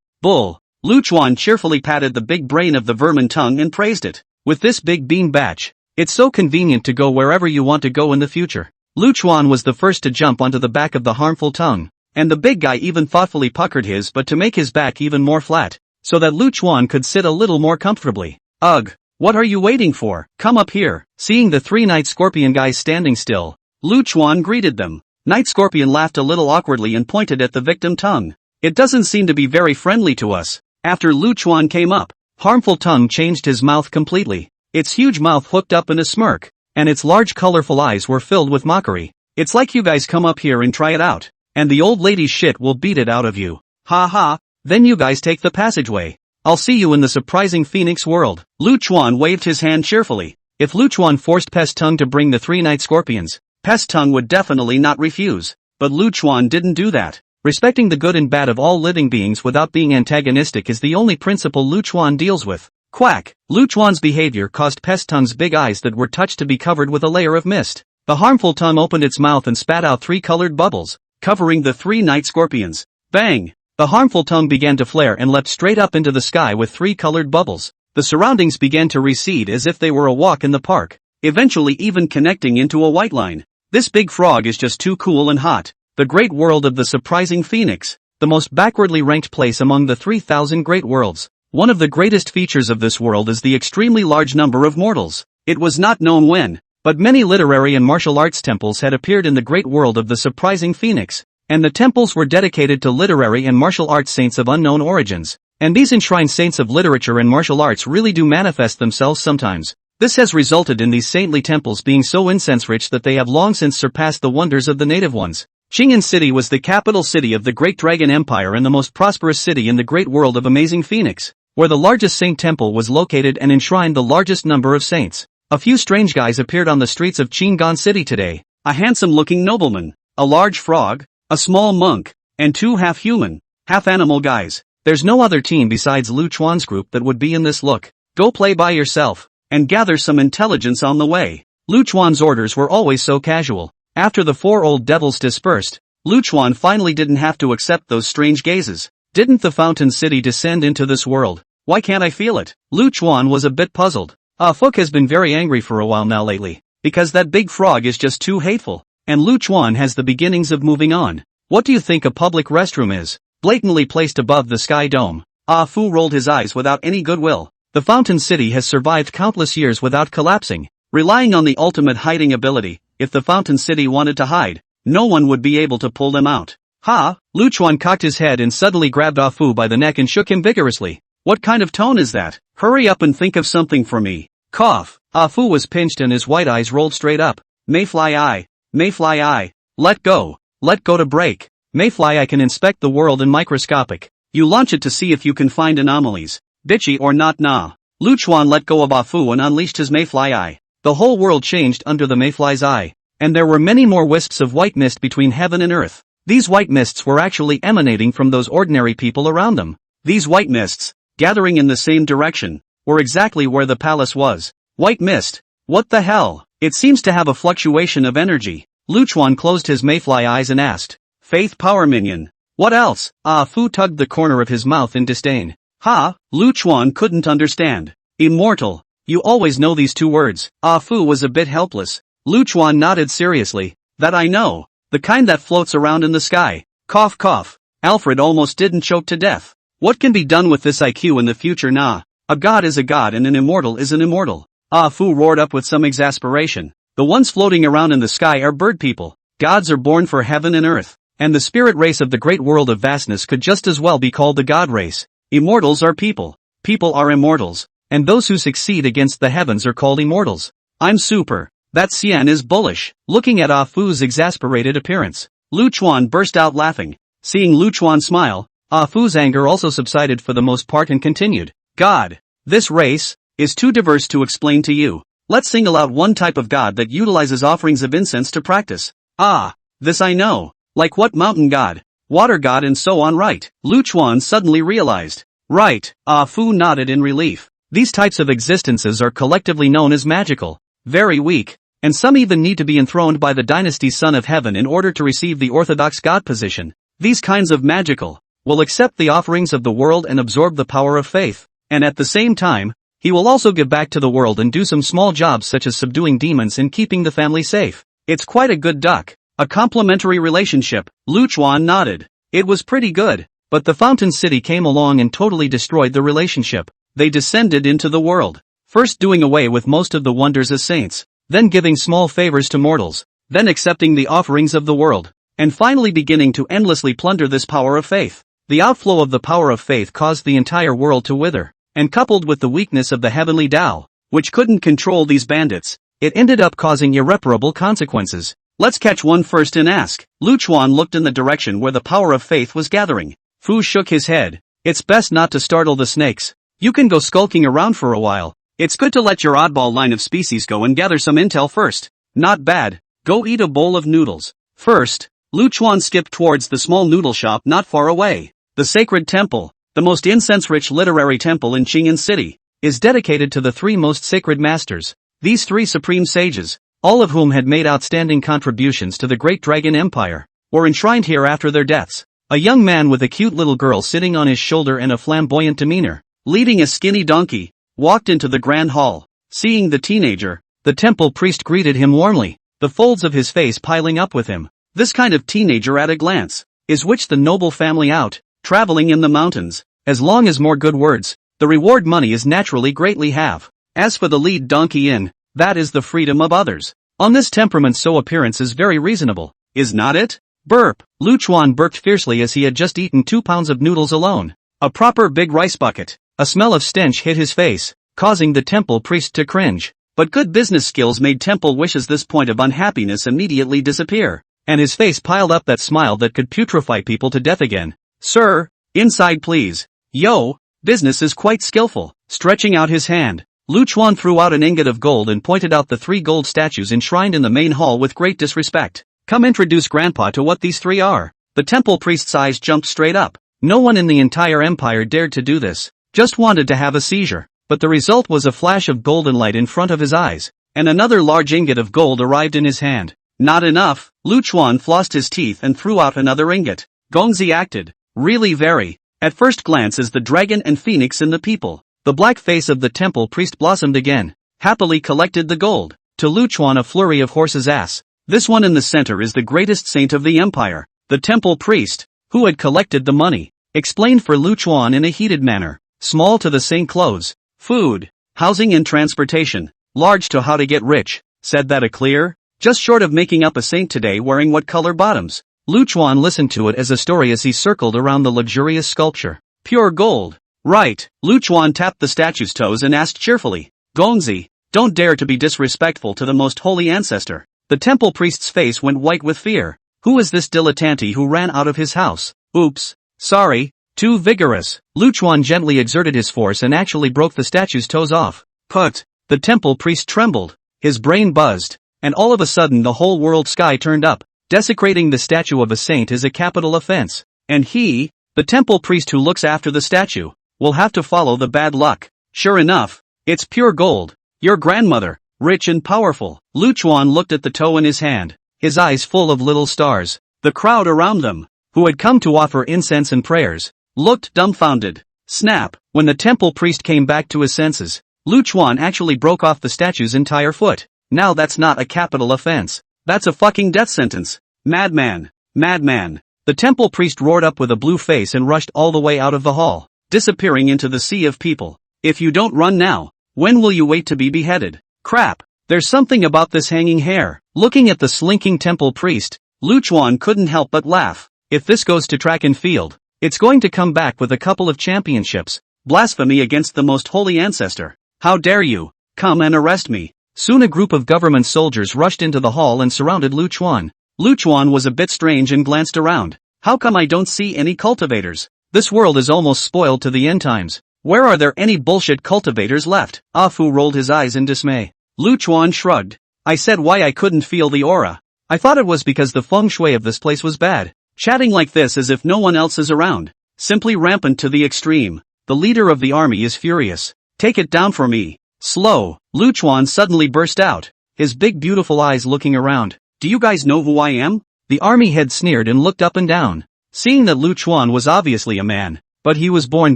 bull. Lu Chuan cheerfully patted the big brain of the vermin tongue and praised it. With this big bean batch, it's so convenient to go wherever you want to go in the future. Lu Chuan was the first to jump onto the back of the harmful tongue, and the big guy even thoughtfully puckered his butt to make his back even more flat, so that Lu Chuan could sit a little more comfortably. Ugh, what are you waiting for? Come up here. Seeing the three Night Scorpion guys standing still, Lu Chuan greeted them. Night Scorpion laughed a little awkwardly and pointed at the victim tongue. It doesn't seem to be very friendly to us. After Lu Chuan came up, harmful tongue changed his mouth completely. Its huge mouth hooked up in a smirk, and its large colorful eyes were filled with mockery. It's like you guys come up here and try it out, and the old lady's shit will beat it out of you. Ha ha, then you guys take the passageway. I'll see you in the surprising Phoenix world. Lu Chuan waved his hand cheerfully. If Lu Chuan forced Pest Tongue to bring the three Night Scorpions, Pest Tongue would definitely not refuse. But Lu Chuan didn't do that. Respecting the good and bad of all living beings without being antagonistic is the only principle Lu Chuan deals with. Quack! Lu Chuan's behavior caused Pest Tongue's big eyes that were touched to be covered with a layer of mist. The harmful tongue opened its mouth and spat out three colored bubbles, covering the three Night Scorpions. Bang! The harmful tongue began to flare and leapt straight up into the sky with three colored bubbles. The surroundings began to recede as if they were a walk in the park, eventually even connecting into a white line. This big frog is just too cool and hot. The great world of the surprising Phoenix, the most backwardly ranked place among the 3,000 great worlds. One of the greatest features of this world is the extremely large number of mortals. It was not known when, but many literary and martial arts temples had appeared in the great world of the surprising Phoenix, and the temples were dedicated to literary and martial arts saints of unknown origins, and these enshrined saints of literature and martial arts really do manifest themselves sometimes. This has resulted in these saintly temples being so incense-rich that they have long since surpassed the wonders of the native ones. Qing'an City was the capital city of the Great Dragon Empire and the most prosperous city in the great world of Amazing Phoenix, where the largest saint temple was located and enshrined the largest number of saints. A few strange guys appeared on the streets of Qing'an City today. A handsome-looking nobleman, a large frog, a small monk, and two half-human, half-animal guys. There's no other team besides Lu Chuan's group that would be in this look. Go play by yourself, and gather some intelligence on the way. Lu Chuan's orders were always so casual. After the four old devils dispersed, Lu Chuan finally didn't have to accept those strange gazes. Didn't the Fountain City descend into this world? Why can't I feel it? Lu Chuan was a bit puzzled. Fook has been very angry for a while now lately, because that big frog is just too hateful, and Lu Chuan has the beginnings of moving on. What do you think a public restroom is? Blatantly placed above the sky dome. Fu rolled his eyes without any goodwill. The Fountain City has survived countless years without collapsing, relying on the ultimate hiding ability. If the Fountain City wanted to hide, no one would be able to pull them out. Ha! Lu Chuan cocked his head and suddenly grabbed Fu by the neck and shook him vigorously. What kind of tone is that? Hurry up and think of something for me. Cough. Fu was pinched and his white eyes rolled straight up. Mayfly eye. Mayfly eye. Let go. Let go to break. Mayfly eye can inspect the world in microscopic. You launch it to see if you can find anomalies. Bitchy or not nah. Lu Chuan let go of Fu and unleashed his Mayfly eye. The whole world changed under the Mayfly's eye, and there were many more wisps of white mist between heaven and earth. These white mists were actually emanating from those ordinary people around them. These white mists, gathering in the same direction, were exactly where the palace was. White mist? What the hell? It seems to have a fluctuation of energy. Lu Chuan closed his Mayfly eyes and asked, Faith Power Minion. What else? Fu tugged the corner of his mouth in disdain. Ha! Lu Chuan couldn't understand. Immortal. You always know these two words. Fu was a bit helpless. Lu Chuan nodded seriously. That I know. The kind that floats around in the sky. Cough cough. Alfred almost didn't choke to death. What can be done with this IQ in the future nah? A god is a god and an immortal is an immortal. Fu roared up with some exasperation. The ones floating around in the sky are bird people. Gods are born for heaven and earth. And the spirit race of the great world of vastness could just as well be called the god race. Immortals are people. People are immortals. And those who succeed against the heavens are called immortals. I'm super. That Xian is bullish. Looking at Ah Fu's exasperated appearance, Lu Chuan burst out laughing. Seeing Lu Chuan smile, Ah Fu's anger also subsided for the most part and continued. God, this race is too diverse to explain to you. Let's single out one type of god that utilizes offerings of incense to practice. Ah, this I know. Like what mountain god, water god and so on, right? Lu Chuan suddenly realized. Right, Ah Fu nodded in relief. These types of existences are collectively known as magical, very weak, and some even need to be enthroned by the dynasty Son of Heaven in order to receive the orthodox god position. These kinds of magical will accept the offerings of the world and absorb the power of faith, and at the same time, he will also give back to the world and do some small jobs such as subduing demons and keeping the family safe. It's quite a good duck. A complementary relationship. Lu Chuan nodded. It was pretty good, but the Fountain City came along and totally destroyed the relationship. They descended into the world, first doing away with most of the wonders as saints, then giving small favors to mortals, then accepting the offerings of the world, and finally beginning to endlessly plunder this power of faith. The outflow of the power of faith caused the entire world to wither. And coupled with the weakness of the heavenly Tao, which couldn't control these bandits, it ended up causing irreparable consequences. Let's catch one first and ask. Lu Chuan looked in the direction where the power of faith was gathering. Fu shook his head. It's best not to startle the snakes. You can go skulking around for a while. It's good to let your oddball line of species go and gather some intel first. Not bad. Go eat a bowl of noodles. First, Lu Chuan skipped towards the small noodle shop not far away. The sacred temple, the most incense-rich literary temple in Qing'an City, is dedicated to the three most sacred masters. These three supreme sages, all of whom had made outstanding contributions to the great Dragon Empire, were enshrined here after their deaths. A young man with a cute little girl sitting on his shoulder and a flamboyant demeanor, leading a skinny donkey, walked into the grand hall. Seeing the teenager, the temple priest greeted him warmly, the folds of his face piling up with him. This kind of teenager at a glance, is which the noble family out, traveling in the mountains. As long as more good words, the reward money is naturally greatly have. As for the lead donkey in, that is the freedom of others. On this temperament so appearance is very reasonable, is not it? Burp. Lu Chuan burped fiercely as he had just eaten 2 pounds of noodles alone. A proper big rice bucket. A smell of stench hit his face, causing the temple priest to cringe. But good business skills made Temple Wish's this point of unhappiness immediately disappear, and his face piled up that smile that could putrefy people to death again. Sir, inside please. Yo, business is quite skillful. Stretching out his hand, Lu Chuan threw out an ingot of gold and pointed out the 3 gold statues enshrined in the main hall with great disrespect. Come introduce Grandpa to what these 3 are. The temple priest's eyes jumped straight up. No one in the entire empire dared to do this, just wanted to have a seizure. But the result was a flash of golden light in front of his eyes, and another large ingot of gold arrived in his hand. Not enough, Lu Chuan flossed his teeth and threw out another ingot. Gongzi acted, really very, at first glance as the dragon and phoenix in the people. The black face of the temple priest blossomed again, happily collected the gold. To Lu Chuan a flurry of horse's ass. This one in the center is the greatest saint of the empire. The temple priest, who had collected the money, explained for Lu Chuan in a heated manner. Small to the saint clothes, food, housing and transportation. Large to how to get rich. Said that a clear? Just short of making up a saint today wearing what color bottoms. Lu Chuan listened to it as a story as he circled around the luxurious sculpture. Pure gold. Right. Lu Chuan tapped the statue's toes and asked cheerfully. Gongzi, don't dare to be disrespectful to the most holy ancestor. The temple priest's face went white with fear. Who is this dilettante who ran out of his house? Oops. Sorry. Too vigorous. Lu Chuan gently exerted his force and actually broke the statue's toes off. Put. The temple priest trembled. His brain buzzed. And all of a sudden the whole world sky turned up. Desecrating the statue of a saint is a capital offense. And he, the temple priest who looks after the statue, will have to follow the bad luck. Sure enough, it's pure gold. Your grandmother, rich and powerful. Lu Chuan looked at the toe in his hand, his eyes full of little stars. The crowd around them, who had come to offer incense and prayers, looked dumbfounded. Snap. When the temple priest came back to his senses, Lu Chuan actually broke off the statue's entire foot. Now that's not a capital offense. That's a fucking death sentence. Madman. Madman. The temple priest roared up with a blue face and rushed all the way out of the hall, disappearing into the sea of people. If you don't run now, when will you wait to be beheaded? Crap. There's something about this hanging hair. Looking at the slinking temple priest, Lu Chuan couldn't help but laugh. If this goes to track and field, it's going to come back with a couple of championships. Blasphemy against the most holy ancestor. How dare you? Come and arrest me. Soon a group of government soldiers rushed into the hall and surrounded Lu Chuan. Lu Chuan was a bit strange and glanced around. How come I don't see any cultivators? This world is almost spoiled to the end times. Where are there any bullshit cultivators left? Ah Fu rolled his eyes in dismay. Lu Chuan shrugged. I said why I couldn't feel the aura. I thought it was because the feng shui of this place was bad. Chatting like this as if no one else is around. Simply rampant to the extreme. The leader of the army is furious. Take it down for me. Slow. Lu Chuan suddenly burst out. His big beautiful eyes looking around. Do you guys know who I am? The army head sneered and looked up and down. Seeing that Lu Chuan was obviously a man, but he was born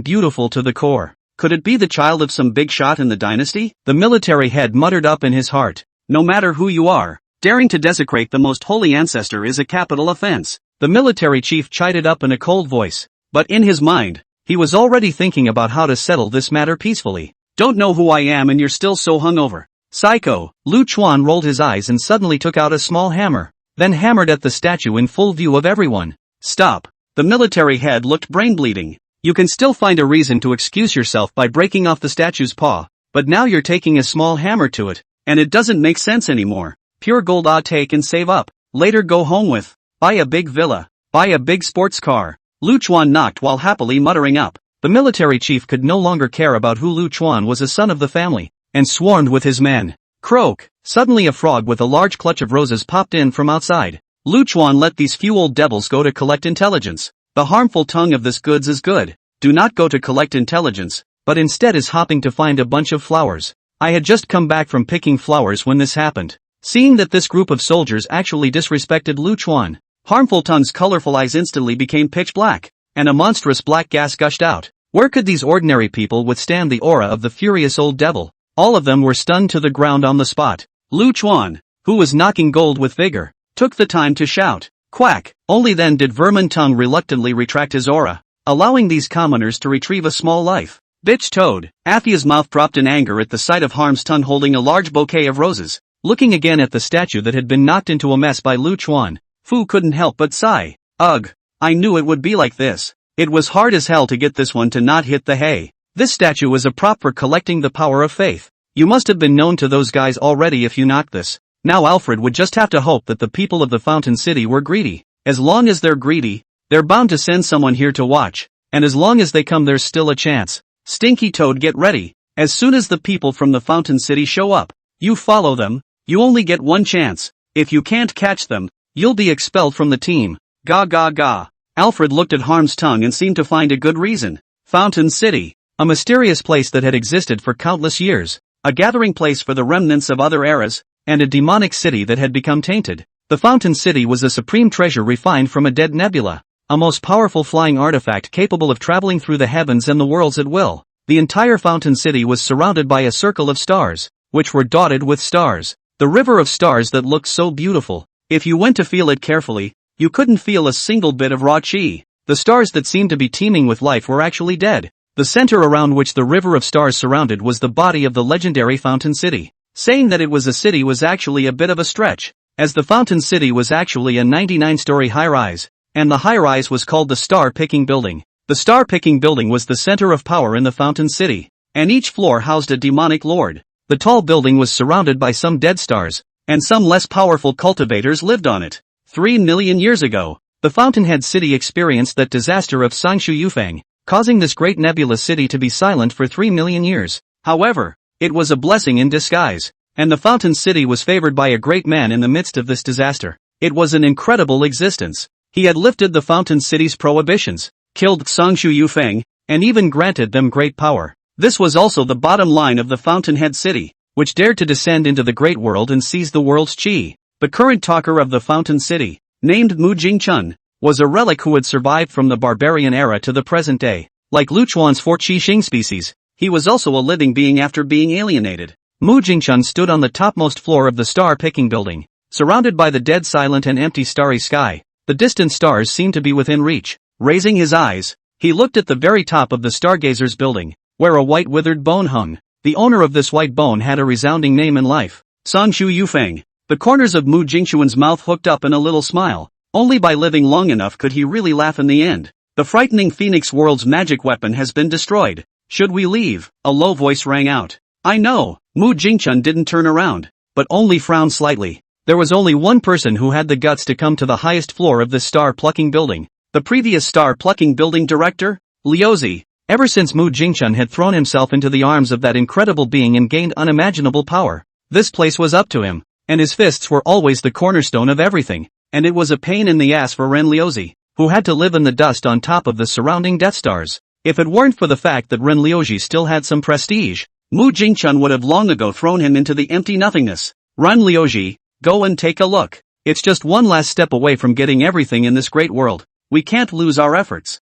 beautiful to the core. Could it be the child of some big shot in the dynasty? The military head muttered up in his heart. No matter who you are, daring to desecrate the most holy ancestor is a capital offense. The military chief chided up in a cold voice. But in his mind, he was already thinking about how to settle this matter peacefully. Don't know who I am and you're still so hungover. Psycho. Lu Chuan rolled his eyes and suddenly took out a small hammer, then hammered at the statue in full view of everyone. Stop. The military head looked brain bleeding. You can still find a reason to excuse yourself by breaking off the statue's paw, but now you're taking a small hammer to it, and it doesn't make sense anymore. Pure gold. Take and save up. Later go home with. Buy a big villa. Buy a big sports car. Lu Chuan knocked while happily muttering up. The military chief could no longer care about who Lu Chuan was, a son of the family, and swarmed with his men. Croak. Suddenly a frog with a large clutch of roses popped in from outside. Lu Chuan let these few old devils go to collect intelligence. The harmful tongue of this goods is good. Do not go to collect intelligence, but instead is hopping to find a bunch of flowers. I had just come back from picking flowers when this happened. Seeing that this group of soldiers actually disrespected Lu Chuan, harmful tongue's colorful eyes instantly became pitch black, and a monstrous black gas gushed out. Where could these ordinary people withstand the aura of the furious old devil? All of them were stunned to the ground on the spot. Lu Chuan, who was knocking gold with vigor, took the time to shout, "Quack!" Only then did Vermin Tongue reluctantly retract his aura, allowing these commoners to retrieve a small life. Bitch toad. Afia's mouth dropped in anger at the sight of Harm's Tongue holding a large bouquet of roses. Looking again at the statue that had been knocked into a mess by Lu Chuan, Fu couldn't help but sigh. Ugh. I knew it would be like this. It was hard as hell to get this one to not hit the hay. This statue was a prop for collecting the power of faith. You must have been known to those guys already if you knocked this. Now Alfred would just have to hope that the people of the Fountain City were greedy. As long as they're greedy, they're bound to send someone here to watch. And as long as they come, there's still a chance. Stinky Toad, get ready. As soon as the people from the Fountain City show up, you follow them. You only get one chance. If you can't catch them, you'll be expelled from the team. Ga ga ga. Alfred looked at Harm's Tongue and seemed to find a good reason. Fountain City. A mysterious place that had existed for countless years. A gathering place for the remnants of other eras, and a demonic city that had become tainted. The Fountain City was a supreme treasure refined from a dead nebula. A most powerful flying artifact capable of traveling through the heavens and the worlds at will. The entire Fountain City was surrounded by a circle of stars, which were dotted with stars. The river of stars that looked so beautiful. If you went to feel it carefully, you couldn't feel a single bit of raw chi. The stars that seemed to be teeming with life were actually dead. The center around which the river of stars surrounded was the body of the legendary Fountain City. Saying that it was a city was actually a bit of a stretch, as the Fountain City was actually a 99-story high-rise, and the high-rise was called the Star-Picking Building. The Star-Picking Building was the center of power in the Fountain City, and each floor housed a demonic lord. The tall building was surrounded by some dead stars, and some less powerful cultivators lived on it. 3 million years ago, the Fountainhead City experienced that disaster of Sangshu Yufeng, causing this great nebulous city to be silent for 3 million years. However, it was a blessing in disguise, and the Fountain City was favored by a great man in the midst of this disaster. It was an incredible existence. He had lifted the Fountain City's prohibitions, killed Sangshu Yufeng, and even granted them great power. This was also the bottom line of the Fountainhead City, which dared to descend into the great world and seize the world's chi. The current talker of the Fountain City, named Mu Jingchun, was a relic who had survived from the barbarian era to the present day. Like Lu Chuan's 4 Qi Xing species, he was also a living being after being alienated. Mu Jingchun stood on the topmost floor of the Star-Picking Building, surrounded by the dead, silent and empty starry sky. The distant stars seemed to be within reach. Raising his eyes, he looked at the very top of the Stargazer's building, where a white withered bone hung. The owner of this white bone had a resounding name in life. Sanshu Yufeng. The corners of Mu Jingxuan's mouth hooked up in a little smile. Only by living long enough could he really laugh in the end. The frightening Phoenix World's magic weapon has been destroyed. Should we leave? A low voice rang out. I know. Mu Jingxuan didn't turn around, but only frowned slightly. There was only one person who had the guts to come to the highest floor of this star-plucking building. The previous star-plucking building director? Liuzi. Ever since Mu Jingxuan had thrown himself into the arms of that incredible being and gained unimaginable power, this place was up to him, and his fists were always the cornerstone of everything, and it was a pain in the ass for Ren Liuzi, who had to live in the dust on top of the surrounding Death Stars. If it weren't for the fact that Ren Liuzi still had some prestige, Mu Jingxuan would have long ago thrown him into the empty nothingness. Ren Liuzi, go and take a look. It's just one last step away from getting everything in this great world. We can't lose our efforts.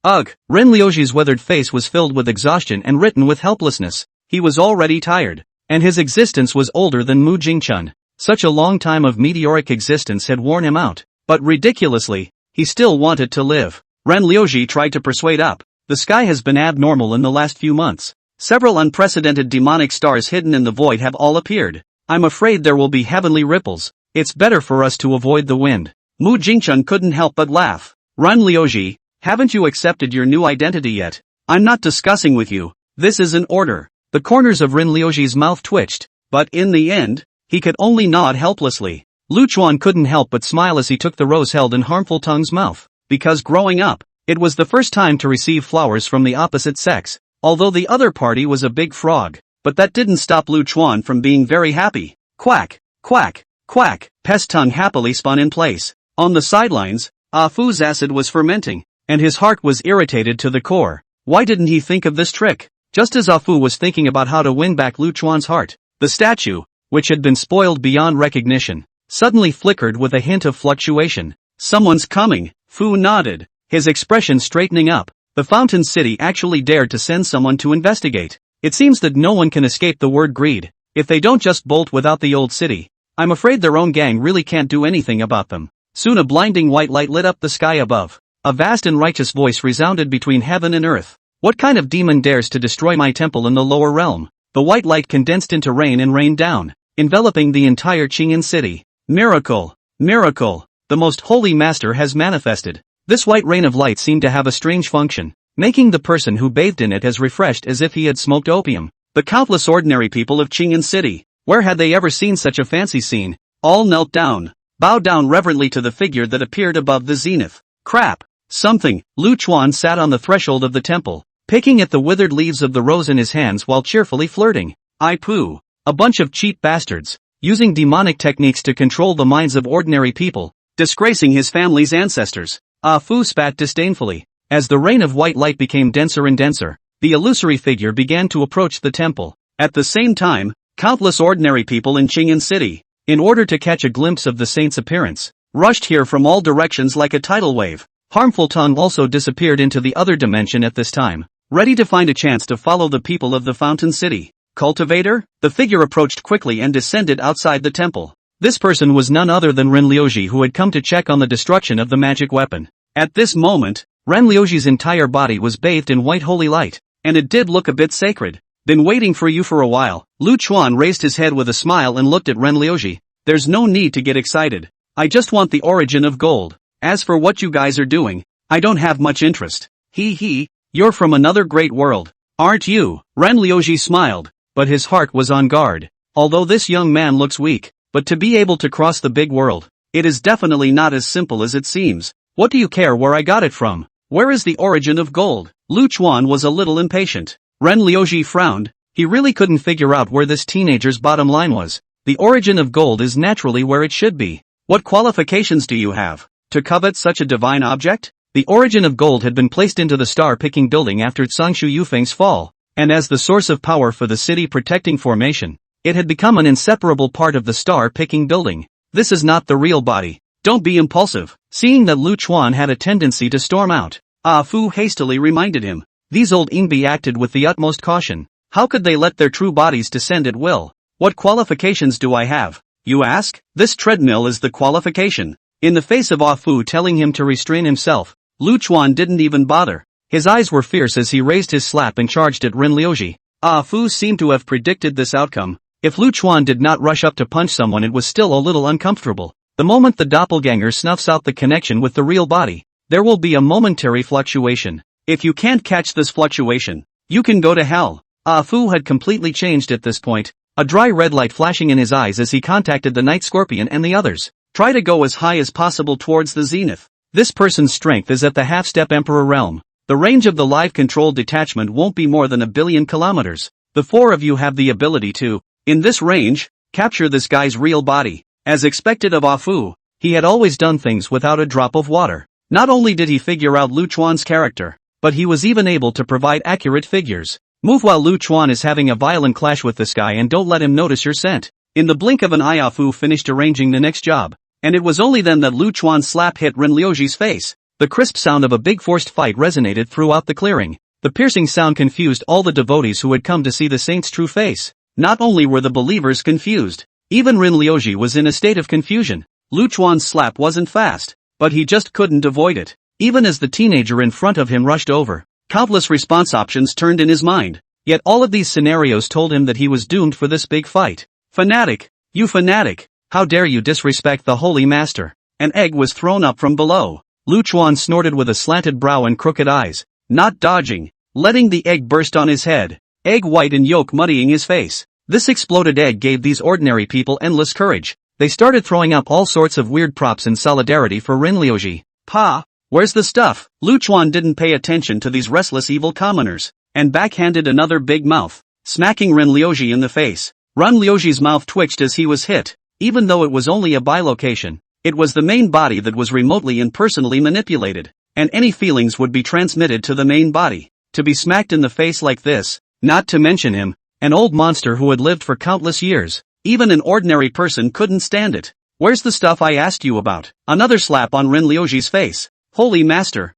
Ugh. Ren Liuzi's weathered face was filled with exhaustion and written with helplessness. He was already tired, and his existence was older than Mu Jingxuan. Such a long time of meteoric existence had worn him out, but ridiculously, he still wanted to live. Ren Liuzi tried to persuade up. The sky has been abnormal in the last few months. Several unprecedented demonic stars hidden in the void have all appeared. I'm afraid there will be heavenly ripples. It's better for us to avoid the wind. Mu Jingxuan couldn't help but laugh. Ren Liuzi, haven't you accepted your new identity yet? I'm not discussing with you. This is an order. The corners of Ren Liuzi's mouth twitched, but in the end, he could only nod helplessly. Lu Chuan couldn't help but smile as he took the rose held in Harmful Tongue's mouth, because growing up, it was the first time to receive flowers from the opposite sex, although the other party was a big frog. But that didn't stop Lu Chuan from being very happy. Quack, quack, quack. Pest Tongue happily spun in place. On the sidelines, Ah Fu's acid was fermenting, and his heart was irritated to the core. Why didn't he think of this trick? Just as Ah Fu was thinking about how to win back Lu Chuan's heart, the statue, which had been spoiled beyond recognition, suddenly flickered with a hint of fluctuation. Someone's coming. Fu nodded, his expression straightening up. The Fountain City actually dared to send someone to investigate. It seems that no one can escape the word greed. If they don't just bolt without the old city, I'm afraid their own gang really can't do anything about them. Soon a blinding white light lit up the sky above. A vast and righteous voice resounded between heaven and earth. What kind of demon dares to destroy my temple in the lower realm? The white light condensed into rain and rained down, enveloping the entire Qing'an city. Miracle! Miracle! The most holy master has manifested. This white rain of light seemed to have a strange function, making the person who bathed in it as refreshed as if he had smoked opium. The countless ordinary people of Qing'an city, where had they ever seen such a fancy scene? All knelt down, bowed down reverently to the figure that appeared above the zenith. Crap! Something. Lu Chuan sat on the threshold of the temple, picking at the withered leaves of the rose in his hands while cheerfully flirting. I poo. A bunch of cheap bastards, using demonic techniques to control the minds of ordinary people, disgracing his family's ancestors. Ah Fu spat disdainfully. As the rain of white light became denser and denser, the illusory figure began to approach the temple. At the same time, countless ordinary people in Qing'an city, in order to catch a glimpse of the saint's appearance, rushed here from all directions like a tidal wave. Harmful Tongue also disappeared into the other dimension at this time, ready to find a chance to follow the people of the Fountain City. Cultivator? The figure approached quickly and descended outside the temple. This person was none other than Ren Liuzi, who had come to check on the destruction of the magic weapon. At this moment, Ren Liuzi's entire body was bathed in white holy light, and it did look a bit sacred. Been waiting for you for a while. Lu Chuan raised his head with a smile and looked at Ren Liuzi. There's no need to get excited. I just want the origin of gold. As for what you guys are doing, I don't have much interest. You're from another great world, aren't you? Ren Liuzi smiled, but his heart was on guard. Although this young man looks weak, but to be able to cross the big world, it is definitely not as simple as it seems. What do you care where I got it from? Where is the origin of gold? Lu Chuan was a little impatient. Ren Liuzi frowned. He really couldn't figure out where this teenager's bottom line was. The origin of gold is naturally where it should be. What qualifications do you have to covet such a divine object? The origin of gold had been placed into the star-picking building after Sanshu Yufeng's fall, and as the source of power for the city-protecting formation, it had become an inseparable part of the star-picking building. This is not the real body. Don't be impulsive. Seeing that Lu Chuan had a tendency to storm out, Ah Fu hastily reminded him. These old Ingbi acted with the utmost caution. How could they let their true bodies descend at will? What qualifications do I have, you ask? This treadmill is the qualification. In the face of Ah Fu telling him to restrain himself, Lu Chuan didn't even bother. His eyes were fierce as he raised his slap and charged at Ren Liuzi. Ah Fu seemed to have predicted this outcome. If Lu Chuan did not rush up to punch someone, it was still a little uncomfortable. The moment the doppelganger snuffs out the connection with the real body, there will be a momentary fluctuation. If you can't catch this fluctuation, you can go to hell. Ah Fu had completely changed at this point, a dry red light flashing in his eyes as he contacted the Night Scorpion and the others. Try to go as high as possible towards the zenith. This person's strength is at the half-step Emperor realm. The range of the live control detachment won't be more than 1 billion kilometers. The 4 of you have the ability to, in this range, capture this guy's real body. As expected of Ah Fu, he had always done things without a drop of water. Not only did he figure out Lu Chuan's character, but he was even able to provide accurate figures. Move while Lu Chuan is having a violent clash with this guy and don't let him notice your scent. In the blink of an eye, Ah Fu finished arranging the next job, and it was only then that Lu Chuan's slap hit Ren Liuji's face. The crisp sound of a big forced fight resonated throughout the clearing. The piercing sound confused all the devotees who had come to see the saint's true face. Not only were the believers confused, even Ren Liuji was in a state of confusion. Lu Chuan's slap wasn't fast, but he just couldn't avoid it. Even as the teenager in front of him rushed over, countless response options turned in his mind. Yet all of these scenarios told him that he was doomed for this big fight. Fanatic! You fanatic! How dare you disrespect the Holy Master! An egg was thrown up from below. Lu Chuan snorted with a slanted brow and crooked eyes, not dodging, letting the egg burst on his head, egg white and yolk muddying his face. This exploded egg gave these ordinary people endless courage. They started throwing up all sorts of weird props in solidarity for Ren Liuji. Pa, where's the stuff? Lu Chuan didn't pay attention to these restless evil commoners, and backhanded another big mouth, smacking Ren Liuji in the face. Ren Liuji's mouth twitched as he was hit. Even though it was only a bilocation, it was the main body that was remotely and personally manipulated, and any feelings would be transmitted to the main body. To be smacked in the face like this, not to mention him, an old monster who had lived for countless years, even an ordinary person couldn't stand it. Where's the stuff I asked you about? Another slap on Ren Liuji's face. Holy Master,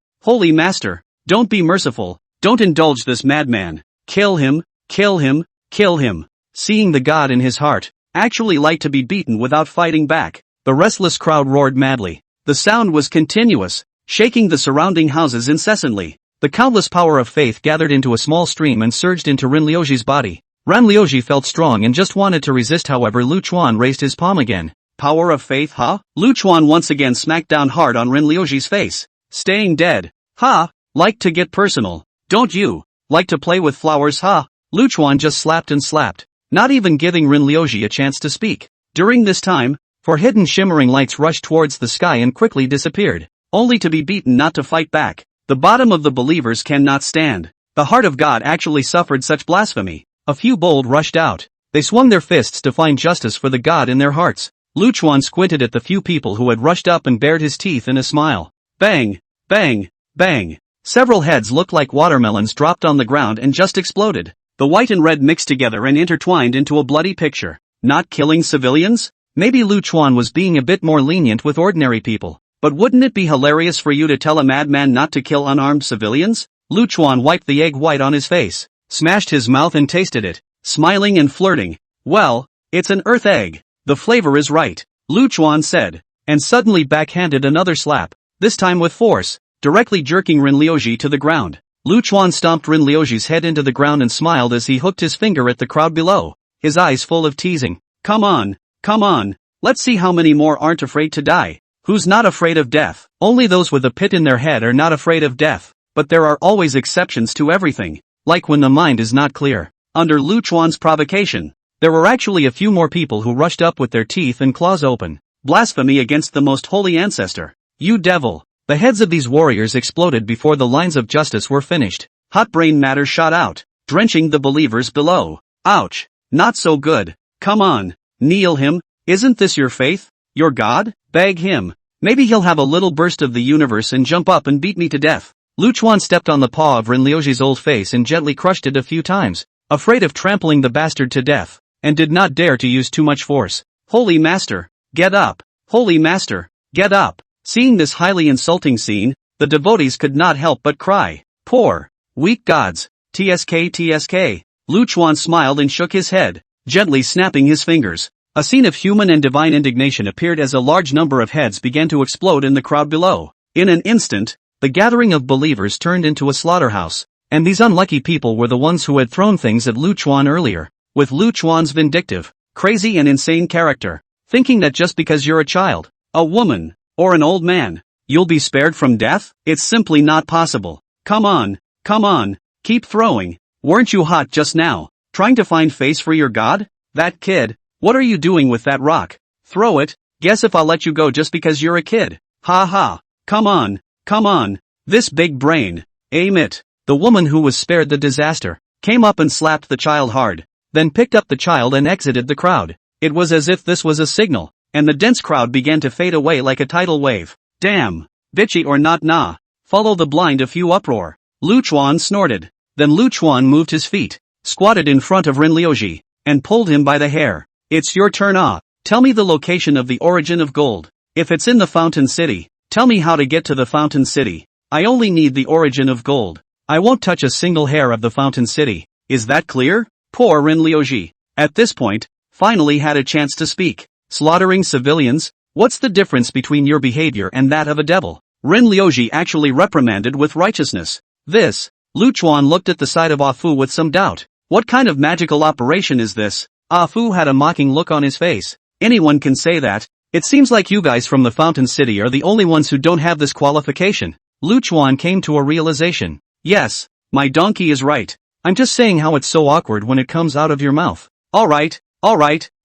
don't be merciful, don't indulge this madman. Kill him, kill him, kill him. Seeing the god in his heart, actually like to be beaten without fighting back, the restless crowd roared madly. The sound was continuous, shaking the surrounding houses incessantly. The countless power of faith gathered into a small stream and surged into Ren Liuji's body. Ren Liuji felt strong and just wanted to resist, however Lu Chuan raised his palm again. Power of faith, huh? Lu Chuan once again smacked down hard on Ren Liuji's face. Staying dead. Ha! Like to get personal, don't you? Like to play with flowers, huh? Lu Chuan just slapped and slapped, not even giving Ren Liuji a chance to speak. During this time, 4 hidden shimmering lights rushed towards the sky and quickly disappeared, only to be beaten not to fight back. The bottom of the believers cannot stand. The heart of God actually suffered such blasphemy. A few bold rushed out. They swung their fists to find justice for the god in their hearts. Lu Chuan squinted at the few people who had rushed up and bared his teeth in a smile. Bang! Bang! Bang! Several heads looked like watermelons dropped on the ground and just exploded. The white and red mixed together and intertwined into a bloody picture. Not killing civilians? Maybe Lu Chuan was being a bit more lenient with ordinary people. But wouldn't it be hilarious for you to tell a madman not to kill unarmed civilians? Lu Chuan wiped the egg white on his face, smashed his mouth and tasted it, smiling and flirting. Well, it's an earth egg. The flavor is right, Lu Chuan said, and suddenly backhanded another slap, this time with force, directly jerking Ren Liuji to the ground. Lu Chuan stomped Ren Liuji's head into the ground and smiled as he hooked his finger at the crowd below, his eyes full of teasing. Come on, let's see how many more aren't afraid to die. Who's not afraid of death? Only those with a pit in their head are not afraid of death. But there are always exceptions to everything, like when the mind is not clear. Under Lu Chuan's provocation, there were actually a few more people who rushed up with their teeth and claws open. Blasphemy against the most holy ancestor. You devil! The heads of these warriors exploded before the lines of justice were finished. Hot brain matter shot out, drenching the believers below. Ouch! Not so good. Come on, kneel him. Isn't this your faith? Your God? Beg him. Maybe he'll have a little burst of the universe and jump up and beat me to death. Lu Chuan stepped on the paw of Ren Liuji's old face and gently crushed it a few times, afraid of trampling the bastard to death, and did not dare to use too much force. Holy Master, get up! Holy Master, get up! Seeing this highly insulting scene, the devotees could not help but cry. Poor, weak gods. TSK. Lu Chuan smiled and shook his head, gently snapping his fingers. A scene of human and divine indignation appeared as a large number of heads began to explode in the crowd below. In an instant, the gathering of believers turned into a slaughterhouse, and these unlucky people were the ones who had thrown things at Lu Chuan earlier. With Lu Chuan's vindictive, crazy and insane character. Thinking that just because you're a child, a woman, or an old man, you'll be spared from death? It's simply not possible. Come on, keep throwing. Weren't you hot just now, trying to find face for your god? That kid, what are you doing with that rock? Throw it. Guess if I'll let you go just because you're a kid. Ha ha. Come on. This big brain. Aim it. The woman who was spared the disaster came up and slapped the child hard, then picked up the child and exited the crowd. It was as if this was a signal, and the dense crowd began to fade away like a tidal wave. Damn. Bitchy or not nah. Follow the blind a few uproar. Lu Chuan snorted. Then Lu Chuan moved his feet, squatted in front of Rinliuji, and pulled him by the hair. It's your turn. Tell me the location of the origin of gold. If it's in the Fountain City, tell me how to get to the Fountain City. I only need the origin of gold. I won't touch a single hair of the Fountain City. Is that clear? Poor Rinliuji, at this point, finally had a chance to speak. Slaughtering civilians? What's the difference between your behavior and that of a devil? Rinliuji actually reprimanded with righteousness. This. Lu Chuan looked at the side of Ah Fu with some doubt. What kind of magical operation is this? Ah Fu had a mocking look on his face. Anyone can say that. It seems like you guys from the Fountain City are the only ones who don't have this qualification. Lu Chuan came to a realization. Yes, my donkey is right. I'm just saying how it's so awkward when it comes out of your mouth. Alright,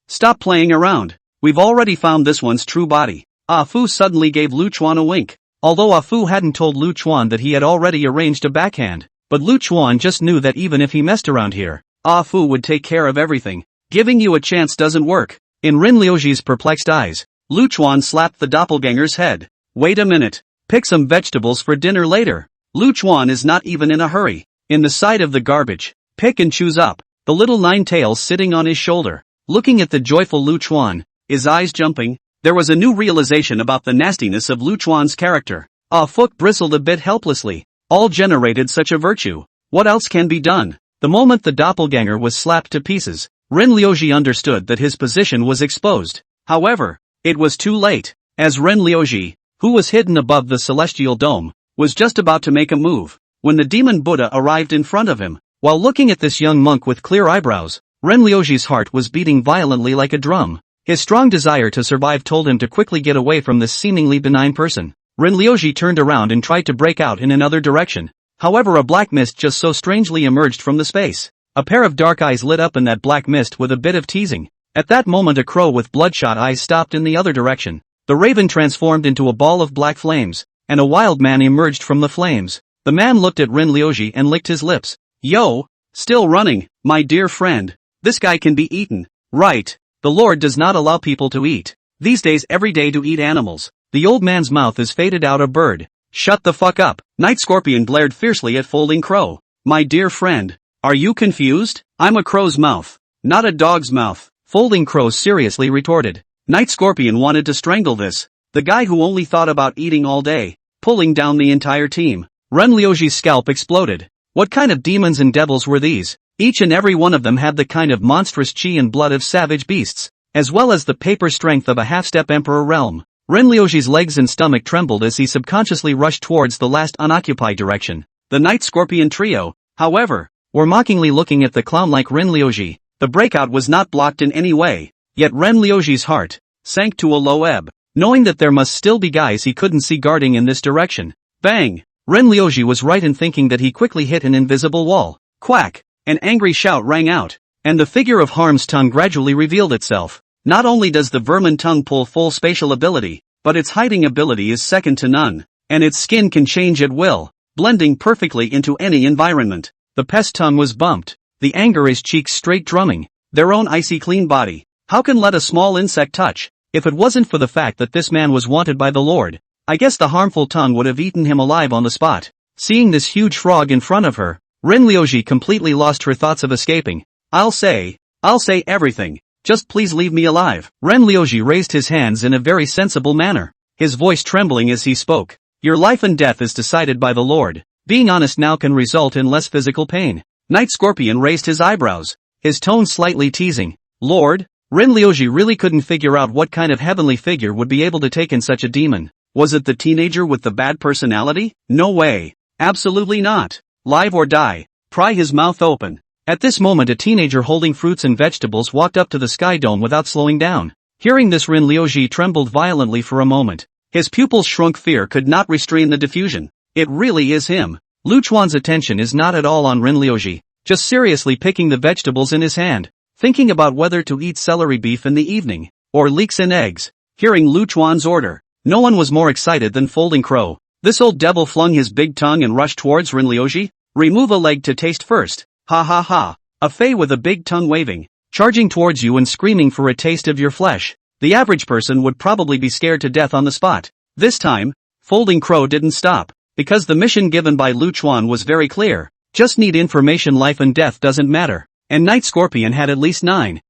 stop playing around. We've already found this one's true body. Ah Fu suddenly gave Lu Chuan a wink. Although Ah Fu hadn't told Lu Chuan that he had already arranged a backhand, but Lu Chuan just knew that even if he messed around here, Ah Fu would take care of everything. Giving you a chance doesn't work. In Rinliuji's perplexed eyes, Lu Chuan slapped the doppelganger's head. Wait a minute. Pick some vegetables for dinner later. Lu Chuan is not even in a hurry. In the side of the garbage, pick and choose up. The little nine tails sitting on his shoulder, looking at the joyful Lu Chuan, his eyes jumping. There was a new realization about the nastiness of Lu Chuan's character. Ah Fu bristled a bit helplessly. All generated such a virtue. What else can be done? The moment the doppelganger was slapped to pieces, Rinliuji understood that his position was exposed. However, it was too late, as Rinliuji, who was hidden above the celestial dome, was just about to make a move, when the demon Buddha arrived in front of him. While looking at this young monk with clear eyebrows, Rinliuji's heart was beating violently like a drum. His strong desire to survive told him to quickly get away from this seemingly benign person. Rinliuji turned around and tried to break out in another direction. However, a black mist just so strangely emerged from the space. A pair of dark eyes lit up in that black mist with a bit of teasing. At that moment a crow with bloodshot eyes stopped in the other direction. The raven transformed into a ball of black flames, and a wild man emerged from the flames. The man looked at Rinliuji and licked his lips. Yo, still running, my dear friend. This guy can be eaten. Right. The Lord does not allow people to eat. These days every day to eat animals. The old man's mouth is faded out a bird. Shut the fuck up. Night Scorpion glared fiercely at Folding Crow. My dear friend, are you confused? I'm a crow's mouth, not a dog's mouth. Folding Crow seriously retorted. Night Scorpion wanted to strangle this, the guy who only thought about eating all day, pulling down the entire team. Renliuji's scalp exploded. What kind of demons and devils were these? Each and every one of them had the kind of monstrous chi and blood of savage beasts, as well as the paper strength of a half-step emperor realm. Renliuji's legs and stomach trembled as he subconsciously rushed towards the last unoccupied direction. The Night Scorpion trio, however, were mockingly looking at the clown-like Renliuji. The breakout was not blocked in any way, yet Renliuji's heart sank to a low ebb, knowing that there must still be guys he couldn't see guarding in this direction. Bang! Renliuji was right in thinking that he quickly hit an invisible wall. Quack! An angry shout rang out, and the figure of Harm's tongue gradually revealed itself. Not only does the vermin tongue pull full spatial ability, but its hiding ability is second to none, and its skin can change at will, blending perfectly into any environment. The pest tongue was bumped, the anger is cheeks straight drumming, their own icy clean body. How can let a small insect touch? If it wasn't for the fact that this man was wanted by the Lord, I guess the harmful tongue would have eaten him alive on the spot. Seeing this huge frog in front of her, Renliuji completely lost her thoughts of escaping. I'll say everything. Just please leave me alive. Renliuji raised his hands in a very sensible manner, his voice trembling as he spoke. Your life and death is decided by the Lord. Being honest now can result in less physical pain. Night Scorpion raised his eyebrows, his tone slightly teasing. Lord? Renliuji really couldn't figure out what kind of heavenly figure would be able to take in such a demon. Was it the teenager with the bad personality? No way. Absolutely not. Live or die. Pry his mouth open. At this moment a teenager holding fruits and vegetables walked up to the sky dome without slowing down. Hearing this, Rin Liuji trembled violently for a moment. His pupils shrunk, fear could not restrain the diffusion. It really is him. Lu Chuan's attention is not at all on Rin Liuji, just seriously picking the vegetables in his hand, thinking about whether to eat celery beef in the evening, or leeks and eggs. Hearing Lu Chuan's order, no one was more excited than Folding Crow. This old devil flung his big tongue and rushed towards Rin Liuji. Remove a leg to taste first. Ha ha ha. A fey with a big tongue waving, charging towards you and screaming for a taste of your flesh. The average person would probably be scared to death on the spot. This time, Folding Crow didn't stop, because the mission given by Lu Chuan was very clear. Just need information, life and death doesn't matter. And Night Scorpion had at least nine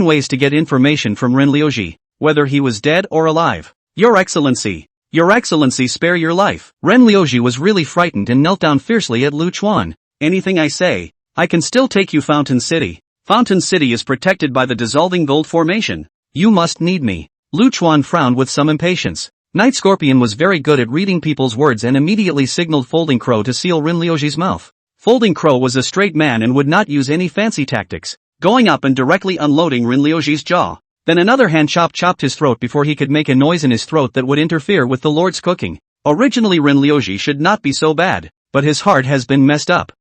ways to get information from Rin Liuji, whether he was dead or alive. Your Excellency, spare your life. Ren Liuji was really frightened and knelt down fiercely at Lu Chuan. Anything I say, I can still take you. Fountain City. Fountain City is protected by the dissolving gold formation. You must need me. Lu Chuan frowned with some impatience. Night Scorpion was very good at reading people's words and immediately signaled Folding Crow to seal Rin Liuji's mouth. Folding Crow was a straight man and would not use any fancy tactics, going up and directly unloading Rin Liuji's jaw. Then another hand chopped his throat before he could make a noise in his throat that would interfere with the Lord's cooking. Originally Rin Liuji should not be so bad, but his heart has been messed up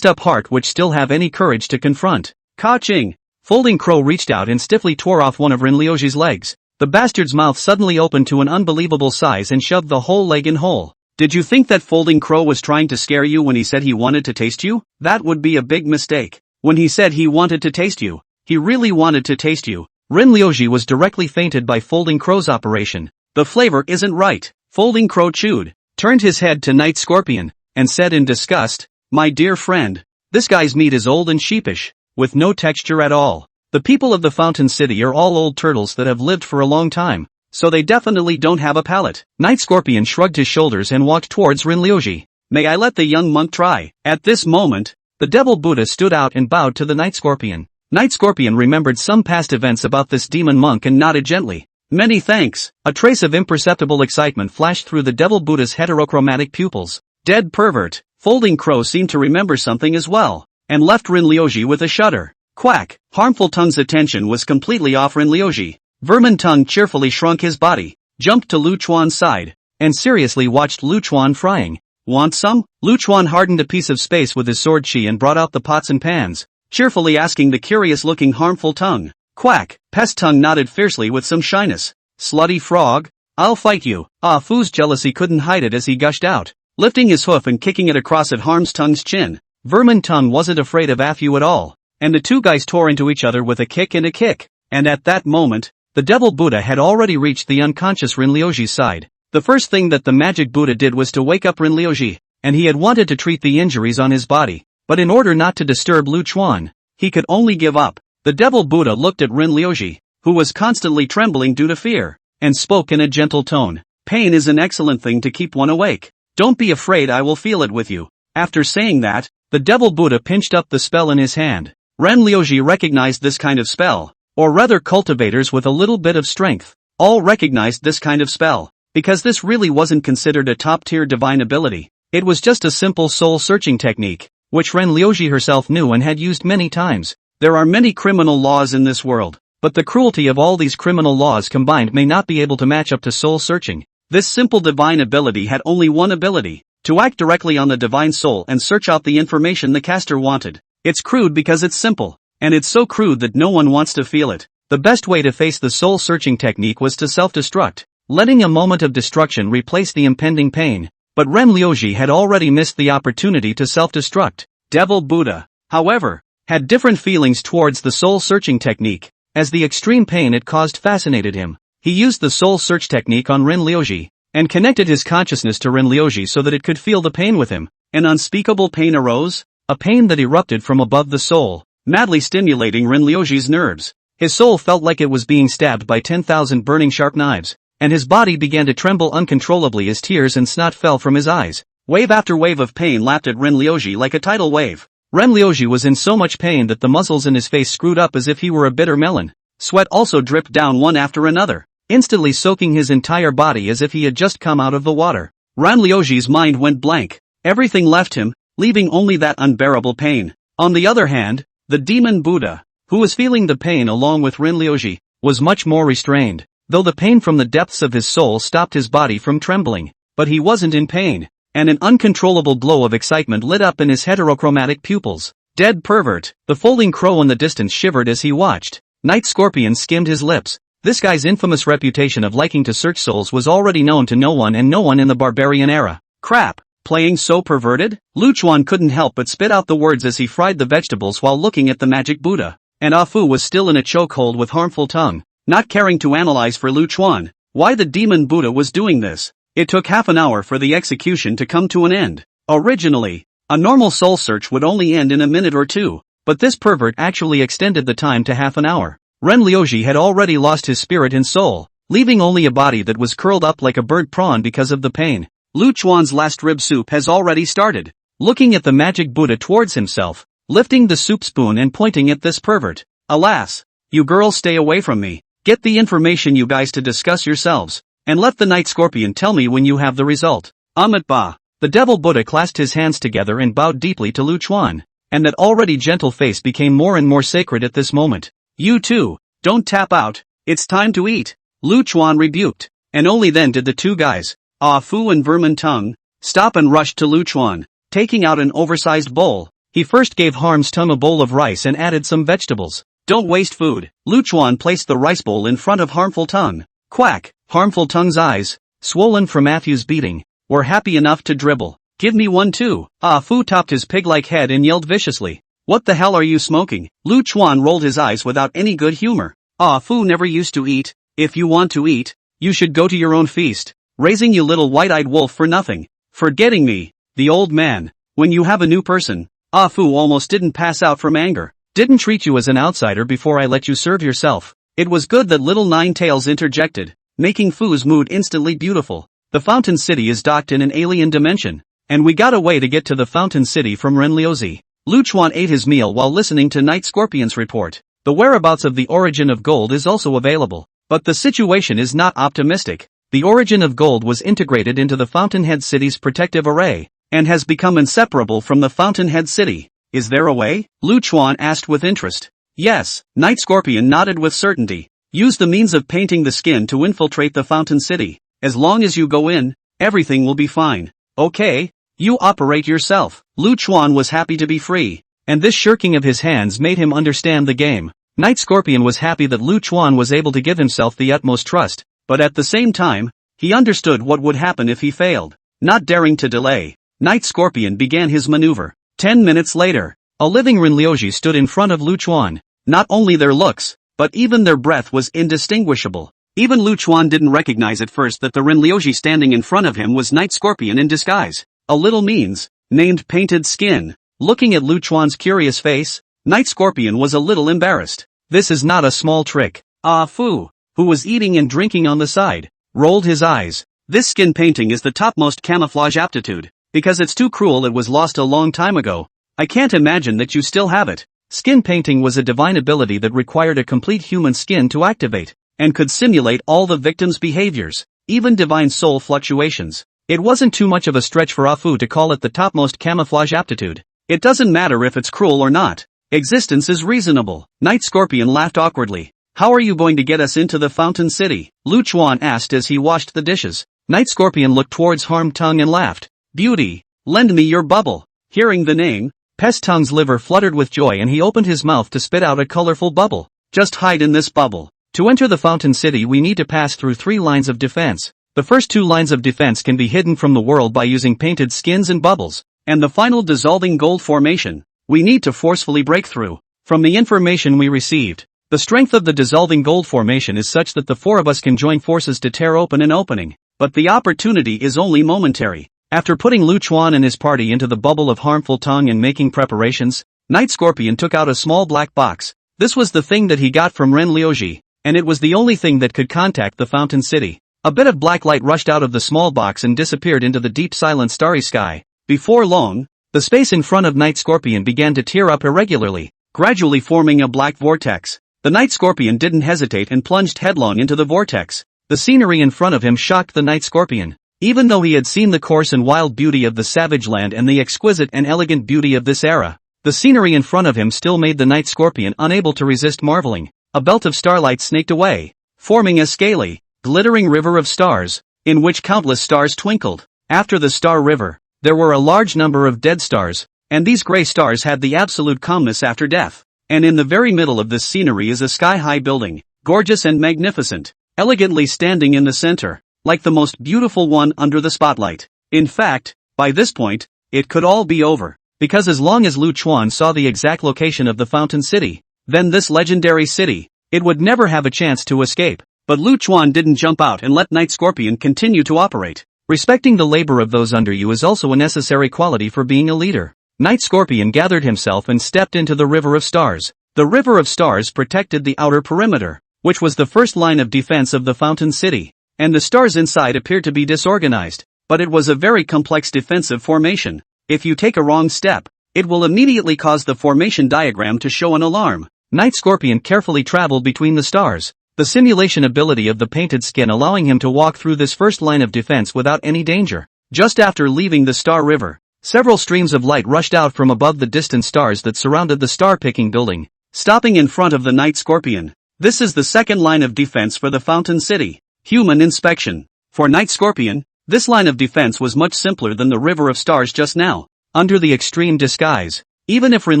heart which still have any courage to confront. Ka-ching! Folding Crow reached out and stiffly tore off one of Rin Liuji's legs. The bastard's mouth suddenly opened to an unbelievable size and shoved the whole leg in whole. Did you think that Folding Crow was trying to scare you when he said he wanted to taste you? That would be a big mistake. When he said he wanted to taste you, he really wanted to taste you. Rin Liuji was directly fainted by Folding Crow's operation. The flavor isn't right. Folding Crow chewed, turned his head to Night Scorpion, and said in disgust, my dear friend, this guy's meat is old and sheepish, with no texture at all. The people of the Fountain City are all old turtles that have lived for a long time, so they definitely don't have a palate. Night Scorpion shrugged his shoulders and walked towards Rin Liuji. May I let the young monk try? At this moment, the Devil Buddha stood out and bowed to the Night Scorpion. Night Scorpion remembered some past events about this demon monk and nodded gently. Many thanks. A trace of imperceptible excitement flashed through the Devil Buddha's heterochromatic pupils. Dead pervert. Folding Crow seemed to remember something as well, and left Rin Liuji with a shudder. Quack! Harmful Tongue's attention was completely off Rin Liuji. Vermin Tongue cheerfully shrunk his body, jumped to Lu Chuan's side, and seriously watched Lu Chuan frying. Want some? Lu Chuan hardened a piece of space with his sword chi and brought out the pots and pans, cheerfully asking the curious-looking Harmful Tongue. Quack! Pest Tongue nodded fiercely with some shyness. Slutty frog? I'll fight you. Ah Fu's jealousy couldn't hide it as he gushed out, lifting his hoof and kicking it across at Harm's Tongue's chin. Vermin Tongue wasn't afraid of Afu at all, and the two guys tore into each other with a kick and a kick. And at that moment, the Devil Buddha had already reached the unconscious Rin Liuji's side. The first thing that the Magic Buddha did was to wake up Rin Liuji, and he had wanted to treat the injuries on his body, but in order not to disturb Lu Chuan, he could only give up. The Devil Buddha looked at Rin Liuji, who was constantly trembling due to fear, and spoke in a gentle tone. Pain is an excellent thing to keep one awake. Don't be afraid, I will feel it with you. After saying that, the Devil Buddha pinched up the spell in his hand. Ren Liuji recognized this kind of spell, or rather cultivators with a little bit of strength, all recognized this kind of spell, because this really wasn't considered a top-tier divine ability. It was just a simple soul-searching technique, which Ren Liuji herself knew and had used many times. There are many criminal laws in this world, but the cruelty of all these criminal laws combined may not be able to match up to soul-searching. This simple divine ability had only one ability, to act directly on the divine soul and search out the information the caster wanted. It's crude because it's simple, and it's so crude that no one wants to feel it. The best way to face the soul-searching technique was to self-destruct, letting a moment of destruction replace the impending pain, but Ren Liuji had already missed the opportunity to self-destruct. Devil Buddha, however, had different feelings towards the soul-searching technique, as the extreme pain it caused fascinated him. He used the soul search technique on Ren Liuji, and connected his consciousness to Ren Liuji so that it could feel the pain with him. An unspeakable pain arose, a pain that erupted from above the soul, madly stimulating Ren Liuji's nerves. His soul felt like it was being stabbed by 10,000 burning sharp knives, and his body began to tremble uncontrollably as tears and snot fell from his eyes. Wave after wave of pain lapped at Ren Liuji like a tidal wave. Ren Liuji was in so much pain that the muscles in his face screwed up as if he were a bitter melon. Sweat also dripped down one after another, instantly soaking his entire body as if he had just come out of the water. Ren Liuji's mind went blank. Everything left him, leaving only that unbearable pain. On the other hand, The demon Buddha, who was feeling the pain along with Rinryoji, was much more restrained, though the pain from the depths of his soul stopped his body from trembling. But he wasn't in pain, and an uncontrollable glow of excitement lit up in his heterochromatic pupils. Dead pervert, the folding crow in the distance shivered as he watched. Night Scorpion skimmed his lips. This guy's infamous reputation of liking to search souls was already known to no one and no one in the barbarian era. Crap, playing so perverted? Luchuan couldn't help but spit out the words as he fried the vegetables while looking at the magic Buddha. And Afu was still in a chokehold with harmful tongue, not caring to analyze for Luchuan why the demon Buddha was doing this. It took half an hour for the execution to come to an end. Originally, a normal soul search would only end in a minute or two, but this pervert actually extended the time to half an hour. Rinryoji had already lost his spirit and soul, leaving only a body that was curled up like a bird prawn because of the pain. Luchuan's last rib soup has already started. Looking at the magic Buddha towards himself, lifting the soup spoon and pointing at this pervert. Alas, you girls stay away from me. Get the information you guys to discuss yourselves, and let the Night Scorpion tell me when you have the result. Ba. The devil Buddha clasped his hands together and bowed deeply to Luchuan, and that already gentle face became more and more sacred at this moment. You too, don't tap out, it's time to eat, Luchuan rebuked, and only then did the two guys, Afu and Vermin Tongue, stop and rushed to Luchuan, taking out an oversized bowl. He first gave Harm's Tongue a bowl of rice and added some vegetables. Don't waste food. Luchuan placed the rice bowl in front of Harmful Tongue. Quack, Harmful Tongue's eyes, swollen from Matthew's beating, were happy enough to dribble. Give me one too. Afu topped his pig-like head and yelled viciously. What the hell are you smoking? Luchuan rolled his eyes without any good humor. Fu never used to eat. If you want to eat, you should go to your own feast. Raising you little white-eyed wolf for nothing. Forgetting me, the old man. When you have a new person, Fu almost didn't pass out from anger. Didn't treat you as an outsider before I let you serve yourself. It was good that little Nine Tails interjected, making Fu's mood instantly beautiful. The Fountain City is docked in an alien dimension, and we got a way to get to the Fountain City from Rinryoji. Luchuan ate his meal while listening to Night Scorpion's report. The whereabouts of the origin of gold is also available, but the situation is not optimistic. The origin of gold was integrated into the Fountainhead City's protective array, and has become inseparable from the Fountainhead City. Is there a way? Luchuan asked with interest. Yes, Night Scorpion nodded with certainty. Use the means of painting the skin to infiltrate the Fountain City. As long as you go in, everything will be fine. Okay, you operate yourself. Luchuan was happy to be free, and this shirking of his hands made him understand the game. Night Scorpion was happy that Luchuan was able to give himself the utmost trust, but at the same time, he understood what would happen if he failed. Not daring to delay, Night Scorpion began his maneuver. 10 minutes later, a living Rinryoji stood in front of Luchuan. Not only their looks, but even their breath was indistinguishable. Even Luchuan didn't recognize at first that the Rinryoji standing in front of him was Night Scorpion in disguise. A little means, named Painted Skin. Looking at Luchuan's curious face, Night Scorpion was a little embarrassed. This is not a small trick. Fu, who was eating and drinking on the side, rolled his eyes. This skin painting is the topmost camouflage aptitude. Because it's too cruel it was lost a long time ago. I can't imagine that you still have it. Skin painting was a divine ability that required a complete human skin to activate, and could simulate all the victim's behaviors, even divine soul fluctuations. It wasn't too much of a stretch for Afu to call it the topmost camouflage aptitude. It doesn't matter if it's cruel or not. Existence is reasonable. Night Scorpion laughed awkwardly. How are you going to get us into the Fountain City? Luchuan asked as he washed the dishes. Night Scorpion looked towards Harm Tongue and laughed. Beauty, lend me your bubble. Hearing the name, Pest Tongue's liver fluttered with joy and he opened his mouth to spit out a colorful bubble. Just hide in this bubble. To enter the Fountain City we need to pass through 3 lines of defense. The first 2 lines of defense can be hidden from the world by using painted skins and bubbles. And the final dissolving gold formation, we need to forcefully break through. From the information we received, the strength of the dissolving gold formation is such that the 4 of us can join forces to tear open an opening. But the opportunity is only momentary. After putting Luchuan and his party into the bubble of Harmful Tongue and making preparations, Night Scorpion took out a small black box. This was the thing that he got from Rinryoji, and it was the only thing that could contact the Fountain City. A bit of black light rushed out of the small box and disappeared into the deep silent starry sky. Before long, the space in front of Night Scorpion began to tear up irregularly, gradually forming a black vortex. The Night Scorpion didn't hesitate and plunged headlong into the vortex. The scenery in front of him shocked the Night Scorpion. Even though he had seen the coarse and wild beauty of the savage land and the exquisite and elegant beauty of this era, The scenery in front of him still made the night scorpion unable to resist marveling. A belt of starlight snaked away, forming a scaly, glittering river of stars, in which countless stars twinkled. After the star river, there were a large number of dead stars, and these gray stars had the absolute calmness after death. And in the very middle of this scenery is a sky-high building, gorgeous and magnificent, elegantly standing in the center, like the most beautiful one under the spotlight. In fact, by this point, it could all be over, because as long as Lu Chuan saw the exact location of the Fountain City, then this legendary city, it would never have a chance to escape. But Lu Chuan didn't jump out and let Night Scorpion continue to operate. Respecting the labor of those under you is also a necessary quality for being a leader. Night Scorpion gathered himself and stepped into the River of Stars. The River of Stars protected the outer perimeter, which was the first line of defense of the Fountain City, and the stars inside appeared to be disorganized, but it was a very complex defensive formation. If you take a wrong step, it will immediately cause the formation diagram to show an alarm. Night Scorpion carefully traveled between the stars, the simulation ability of the painted skin allowing him to walk through this first line of defense without any danger. Just after leaving the Star River, several streams of light rushed out from above the distant stars that surrounded the star-picking building, stopping in front of the Night Scorpion. This is the second line of defense for the Fountain City. Human inspection. For Night Scorpion, this line of defense was much simpler than the River of Stars just now. Under the extreme disguise, even if Rin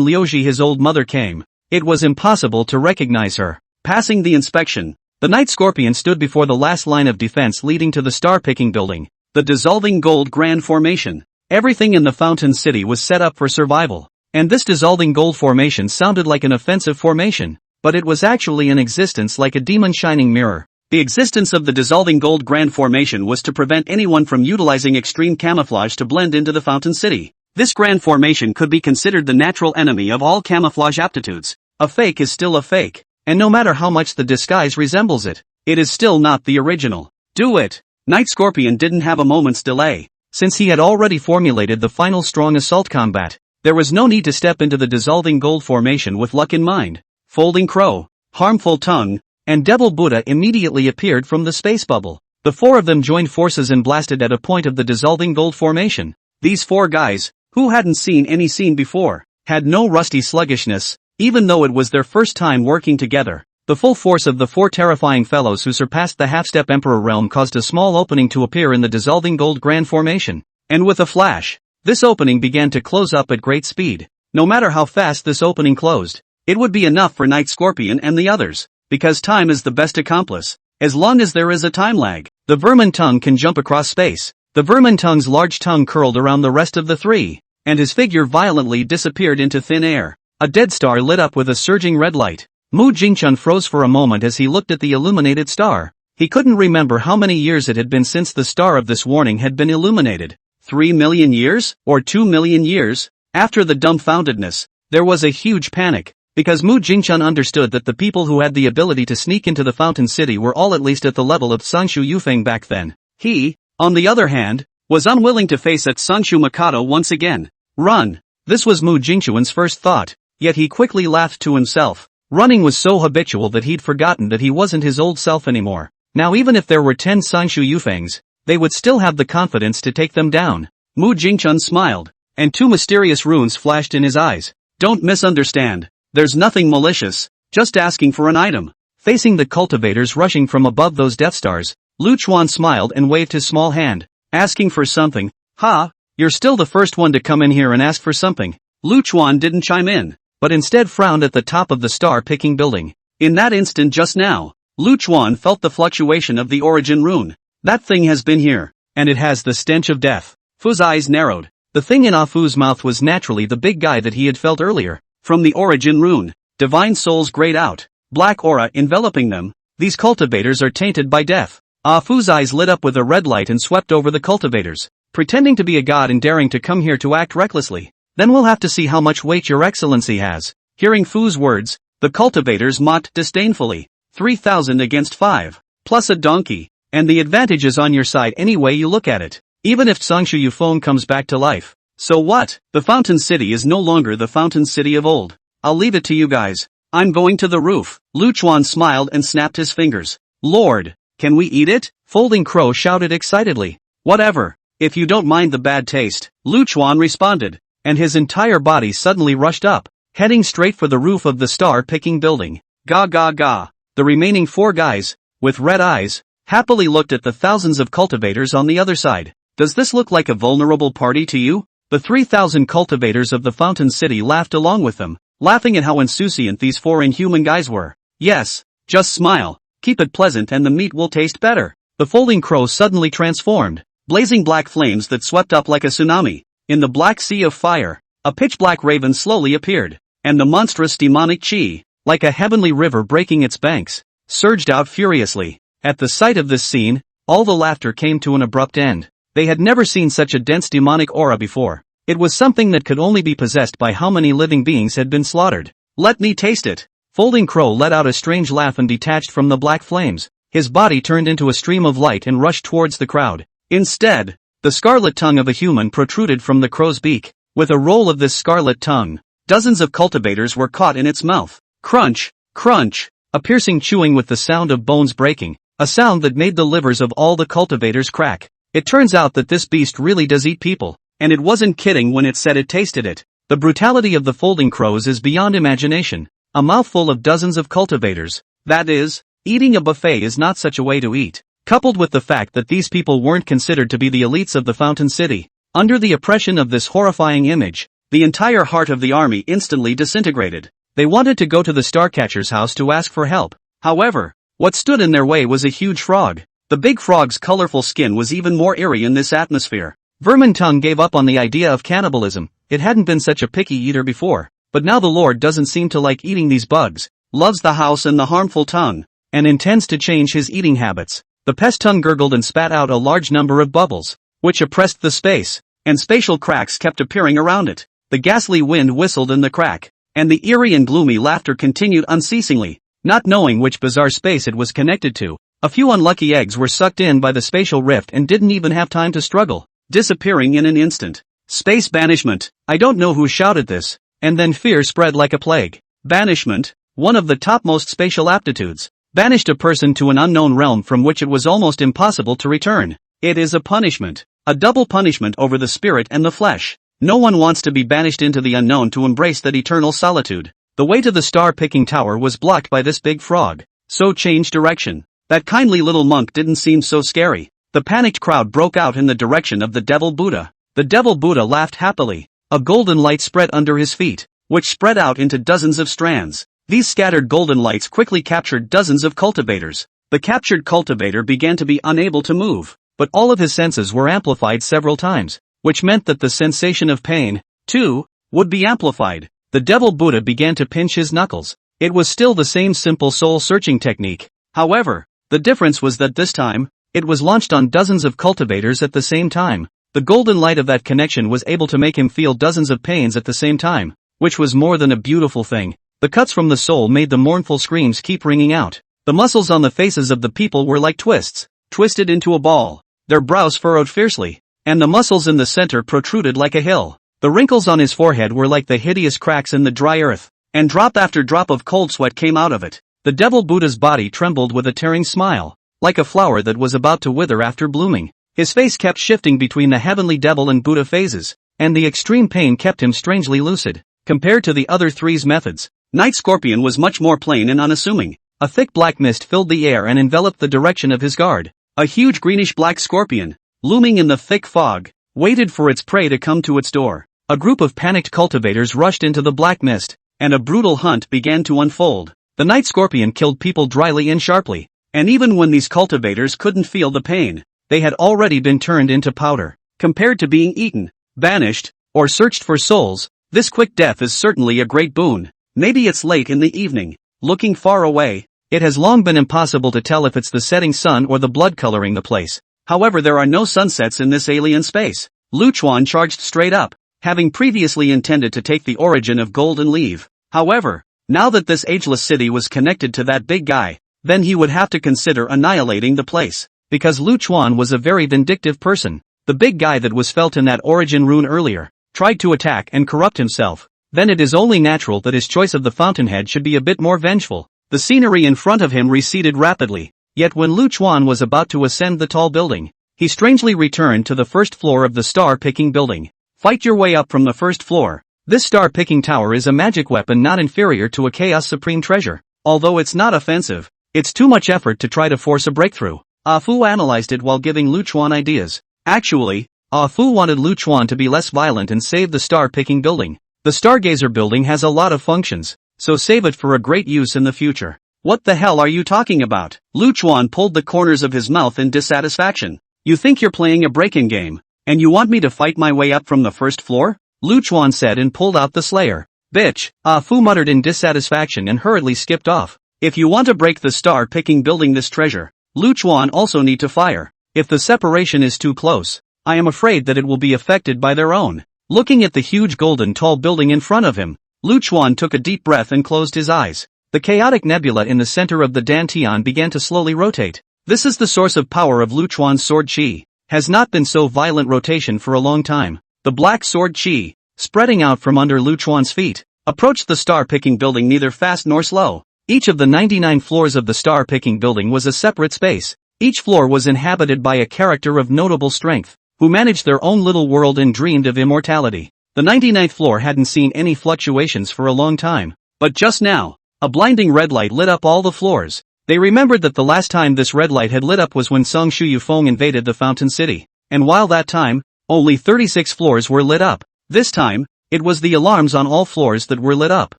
Liuji his old mother came, it was impossible to recognize her. Passing the inspection, the Night Scorpion stood before the last line of defense leading to the star-picking building, the dissolving gold grand formation. Everything in the Fountain City was set up for survival, and this dissolving gold formation sounded like an offensive formation, but it was actually in existence like a demon shining mirror. The existence of the dissolving gold grand formation was to prevent anyone from utilizing extreme camouflage to blend into the Fountain City. This grand formation could be considered the natural enemy of all camouflage aptitudes. A fake is still a fake. And no matter how much the disguise resembles it, it is still not the original. Do it! Night Scorpion didn't have a moment's delay. Since he had already formulated the final strong assault combat, there was no need to step into the dissolving gold formation with luck in mind. Folding Crow, Harmful Tongue, and Devil Buddha immediately appeared from the space bubble. The four of them joined forces and blasted at a point of the dissolving gold formation. These four guys, who hadn't seen any scene before, had no rusty sluggishness. Even though it was their first time working together, the full force of the four terrifying fellows who surpassed the half-step Emperor realm caused a small opening to appear in the dissolving gold grand formation. And with a flash, this opening began to close up at great speed. No matter how fast this opening closed, it would be enough for Night Scorpion and the others, because time is the best accomplice, as long as there is a time lag. The vermin tongue can jump across space. The vermin tongue's large tongue curled around the rest of the three, and his figure violently disappeared into thin air. A dead star lit up with a surging red light. Mu Jingchun froze for a moment as he looked at the illuminated star. He couldn't remember how many years it had been since the star of this warning had been illuminated. 3 million years? Or 2 million years? After the dumbfoundedness, there was a huge panic, because Mu Jingchun understood that the people who had the ability to sneak into the Fountain City were all at least at the level of Sangshu Yufeng back then. He, on the other hand, was unwilling to face at Sangshu Mikado once again. Run! This was Mu Jingchun's first thought. Yet he quickly laughed to himself. Running was so habitual that he'd forgotten that he wasn't his old self anymore. Now even if there were 10 Sangshu Yufengs, they would still have the confidence to take them down. Mu Jingchun smiled, and two mysterious runes flashed in his eyes. Don't misunderstand. There's nothing malicious, just asking for an item. Facing the cultivators rushing from above those Death Stars, Lu Chuan smiled and waved his small hand. Asking for something? Ha! You're still the first one to come in here and ask for something. Lu Chuan didn't chime in, but instead frowned at the top of the star-picking building. In that instant just now, Lu Chuan felt the fluctuation of the origin rune. That thing has been here, and it has the stench of death. Fu's eyes narrowed. The thing in Ah Fu's mouth was naturally the big guy that he had felt earlier. From the origin rune, divine souls grayed out, black aura enveloping them. These cultivators are tainted by death. Ah Fu's eyes lit up with a red light and swept over the cultivators. Pretending to be a god and daring to come here to act recklessly. Then we'll have to see how much weight your excellency has. Hearing Fu's words, the cultivators mocked disdainfully. 3,000 against 5, plus a donkey, and the advantage is on your side any way you look at it. Even if Sangshu Yufeng comes back to life. So what? The Fountain City is no longer the Fountain City of old. I'll leave it to you guys. I'm going to the roof. Lu Chuan smiled and snapped his fingers. Lord, can we eat it? Folding Crow shouted excitedly. Whatever, if you don't mind the bad taste, Lu Chuan responded. and his entire body suddenly rushed up, heading straight for the roof of the star-picking building. Ga ga ga. The remaining 4 guys, with red eyes, happily looked at the thousands of cultivators on the other side. Does this look like a vulnerable party to you? The 3,000 cultivators of the Fountain City laughed along with them, laughing at how insouciant these 4 inhuman guys were. Yes, just smile, keep it pleasant and the meat will taste better. The folding crow suddenly transformed, blazing black flames that swept up like a tsunami. In the black sea of fire, a pitch-black raven slowly appeared, and the monstrous demonic chi, like a heavenly river breaking its banks, surged out furiously. At the sight of this scene, all the laughter came to an abrupt end. They had never seen such a dense demonic aura before. It was something that could only be possessed by how many living beings had been slaughtered. Let me taste it. Folding Crow let out a strange laugh and detached from the black flames. His body turned into a stream of light and rushed towards the crowd. Instead, the scarlet tongue of a human protruded from the crow's beak. With a roll of this scarlet tongue, dozens of cultivators were caught in its mouth. Crunch, crunch, a piercing chewing with the sound of bones breaking, a sound that made the livers of all the cultivators crack. It turns out that this beast really does eat people, and it wasn't kidding when it said it tasted it. The brutality of the folding crows is beyond imagination. A mouthful of dozens of cultivators. That is, eating a buffet is not such a way to eat. Coupled with the fact that these people weren't considered to be the elites of the Fountain City. Under the oppression of this horrifying image, the entire heart of the army instantly disintegrated. They wanted to go to the Starcatcher's house to ask for help. However, what stood in their way was a huge frog. The big frog's colorful skin was even more eerie in this atmosphere. Vermin Tongue gave up on the idea of cannibalism. It hadn't been such a picky eater before, but now the Lord doesn't seem to like eating these bugs, loves the house and the harmful tongue, and intends to change his eating habits. The pest tongue gurgled and spat out a large number of bubbles, which oppressed the space, and spatial cracks kept appearing around it. The ghastly wind whistled in the crack, and the eerie and gloomy laughter continued unceasingly, not knowing which bizarre space it was connected to. A few unlucky eggs were sucked in by the spatial rift and didn't even have time to struggle, disappearing in an instant. Space banishment. I don't know who shouted this, and then fear spread like a plague. Banishment, one of the topmost spatial aptitudes, banished a person to an unknown realm from which it was almost impossible to return. It is a punishment, a double punishment over the spirit and the flesh. No one wants to be banished into the unknown to embrace that eternal solitude. The way to the star-picking tower was blocked by this big frog, so change direction. That kindly little monk didn't seem so scary. The panicked crowd broke out in the direction of the Devil Buddha. The Devil Buddha laughed happily. A golden light spread under his feet, which spread out into dozens of strands. These scattered golden lights quickly captured dozens of cultivators. The captured cultivator began to be unable to move, but all of his senses were amplified several times, which meant that the sensation of pain, too, would be amplified. The Devil Buddha began to pinch his knuckles. It was still the same simple soul-searching technique. However, the difference was that this time, it was launched on dozens of cultivators at the same time. The golden light of that connection was able to make him feel dozens of pains at the same time, which was more than a beautiful thing. The cuts from the soul made the mournful screams keep ringing out. The muscles on the faces of the people were like twists, twisted into a ball. Their brows furrowed fiercely, and the muscles in the center protruded like a hill. The wrinkles on his forehead were like the hideous cracks in the dry earth, and drop after drop of cold sweat came out of it. The Devil Buddha's body trembled with a tearing smile, like a flower that was about to wither after blooming. His face kept shifting between the heavenly devil and Buddha phases, and the extreme pain kept him strangely lucid. Compared to the other three's methods, Night Scorpion was much more plain and unassuming. A thick black mist filled the air and enveloped the direction of his guard. A huge greenish-black scorpion, looming in the thick fog, waited for its prey to come to its door. A group of panicked cultivators rushed into the black mist, and a brutal hunt began to unfold. The night scorpion killed people dryly and sharply, and even when these cultivators couldn't feel the pain, they had already been turned into powder. Compared to being eaten, banished, or searched for souls, this quick death is certainly a great boon. Maybe it's late in the evening, looking far away. It has long been impossible to tell if it's the setting sun or the blood coloring the place. However, there are no sunsets in this alien space. Lu Chuan charged straight up, having previously intended to take the origin of gold and leave. However, now that this ageless city was connected to that big guy, then he would have to consider annihilating the place. Because Lu Chuan was a very vindictive person. The big guy that was felt in that origin rune earlier, tried to attack and corrupt himself. Then it is only natural that his choice of the fountainhead should be a bit more vengeful. The scenery in front of him receded rapidly, yet when Lu Chuan was about to ascend the tall building, he strangely returned to the first floor of the star-picking building. Fight your way up from the first floor. This star-picking tower is a magic weapon not inferior to a Chaos Supreme treasure. Although it's not offensive, it's too much effort to try to force a breakthrough. Ah Fu analyzed it while giving Lu Chuan ideas. Actually, Ah Fu wanted Lu Chuan to be less violent and save the star-picking building. The Stargazer building has a lot of functions, so save it for a great use in the future. What the hell are you talking about? Lu Chuan pulled the corners of his mouth in dissatisfaction. You think you're playing a break-in game, and you want me to fight my way up from the first floor? Lu Chuan said and pulled out the Slayer. Bitch, Ah Fu muttered in dissatisfaction and hurriedly skipped off. If you want to break the star-picking building this treasure, Lu Chuan also need to fire. If the separation is too close, I am afraid that it will be affected by their own. Looking at the huge golden tall building in front of him, Lu Chuan took a deep breath and closed his eyes. The chaotic nebula in the center of the Dantian began to slowly rotate. This is the source of power of Lu Chuan's sword chi. Has not been so violent rotation for a long time. The black sword chi, spreading out from under Lu Chuan's feet, approached the star-picking building neither fast nor slow. Each of the 99 floors of the star-picking building was a separate space. Each floor was inhabited by a character of notable strength, who managed their own little world and dreamed of immortality. The 99th floor hadn't seen any fluctuations for a long time, but just now, a blinding red light lit up all the floors. They remembered that the last time this red light had lit up was when Song Shu Yufeng invaded the Fountain City, and while that time, only 36 floors were lit up. This time, it was the alarms on all floors that were lit up.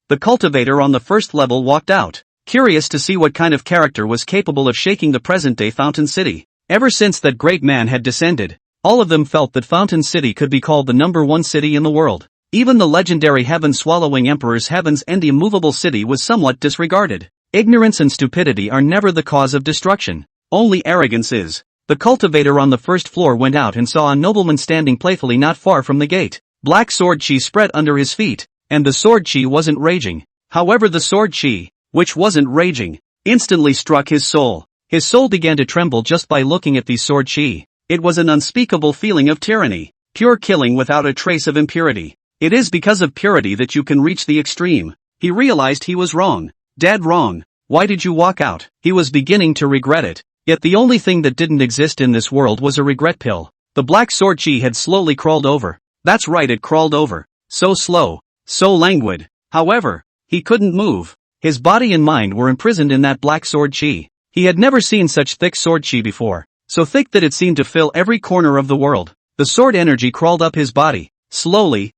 The cultivator on the first level walked out, curious to see what kind of character was capable of shaking the present-day Fountain City. Ever since that great man had descended, all of them felt that Fountain City could be called the #1 city in the world. Even the legendary heaven-swallowing Emperor's Heavens and the immovable city was somewhat disregarded. Ignorance and stupidity are never the cause of destruction. Only arrogance is. The cultivator on the first floor went out and saw a nobleman standing playfully not far from the gate. Black sword chi spread under his feet, and the sword chi wasn't raging. However, the sword chi, which wasn't raging, instantly struck his soul. His soul began to tremble just by looking at the sword chi. It was an unspeakable feeling of tyranny, pure killing without a trace of impurity. It is because of purity that you can reach the extreme. He realized he was wrong. Dead wrong. Why did you walk out? He was beginning to regret it. Yet the only thing that didn't exist in this world was a regret pill. The black sword chi had slowly crawled over. That's right, it crawled over. So slow. So languid. However, he couldn't move. His body and mind were imprisoned in that black sword chi. He had never seen such thick sword chi before. So thick that it seemed to fill every corner of the world. The sword energy crawled up his body. Slowly,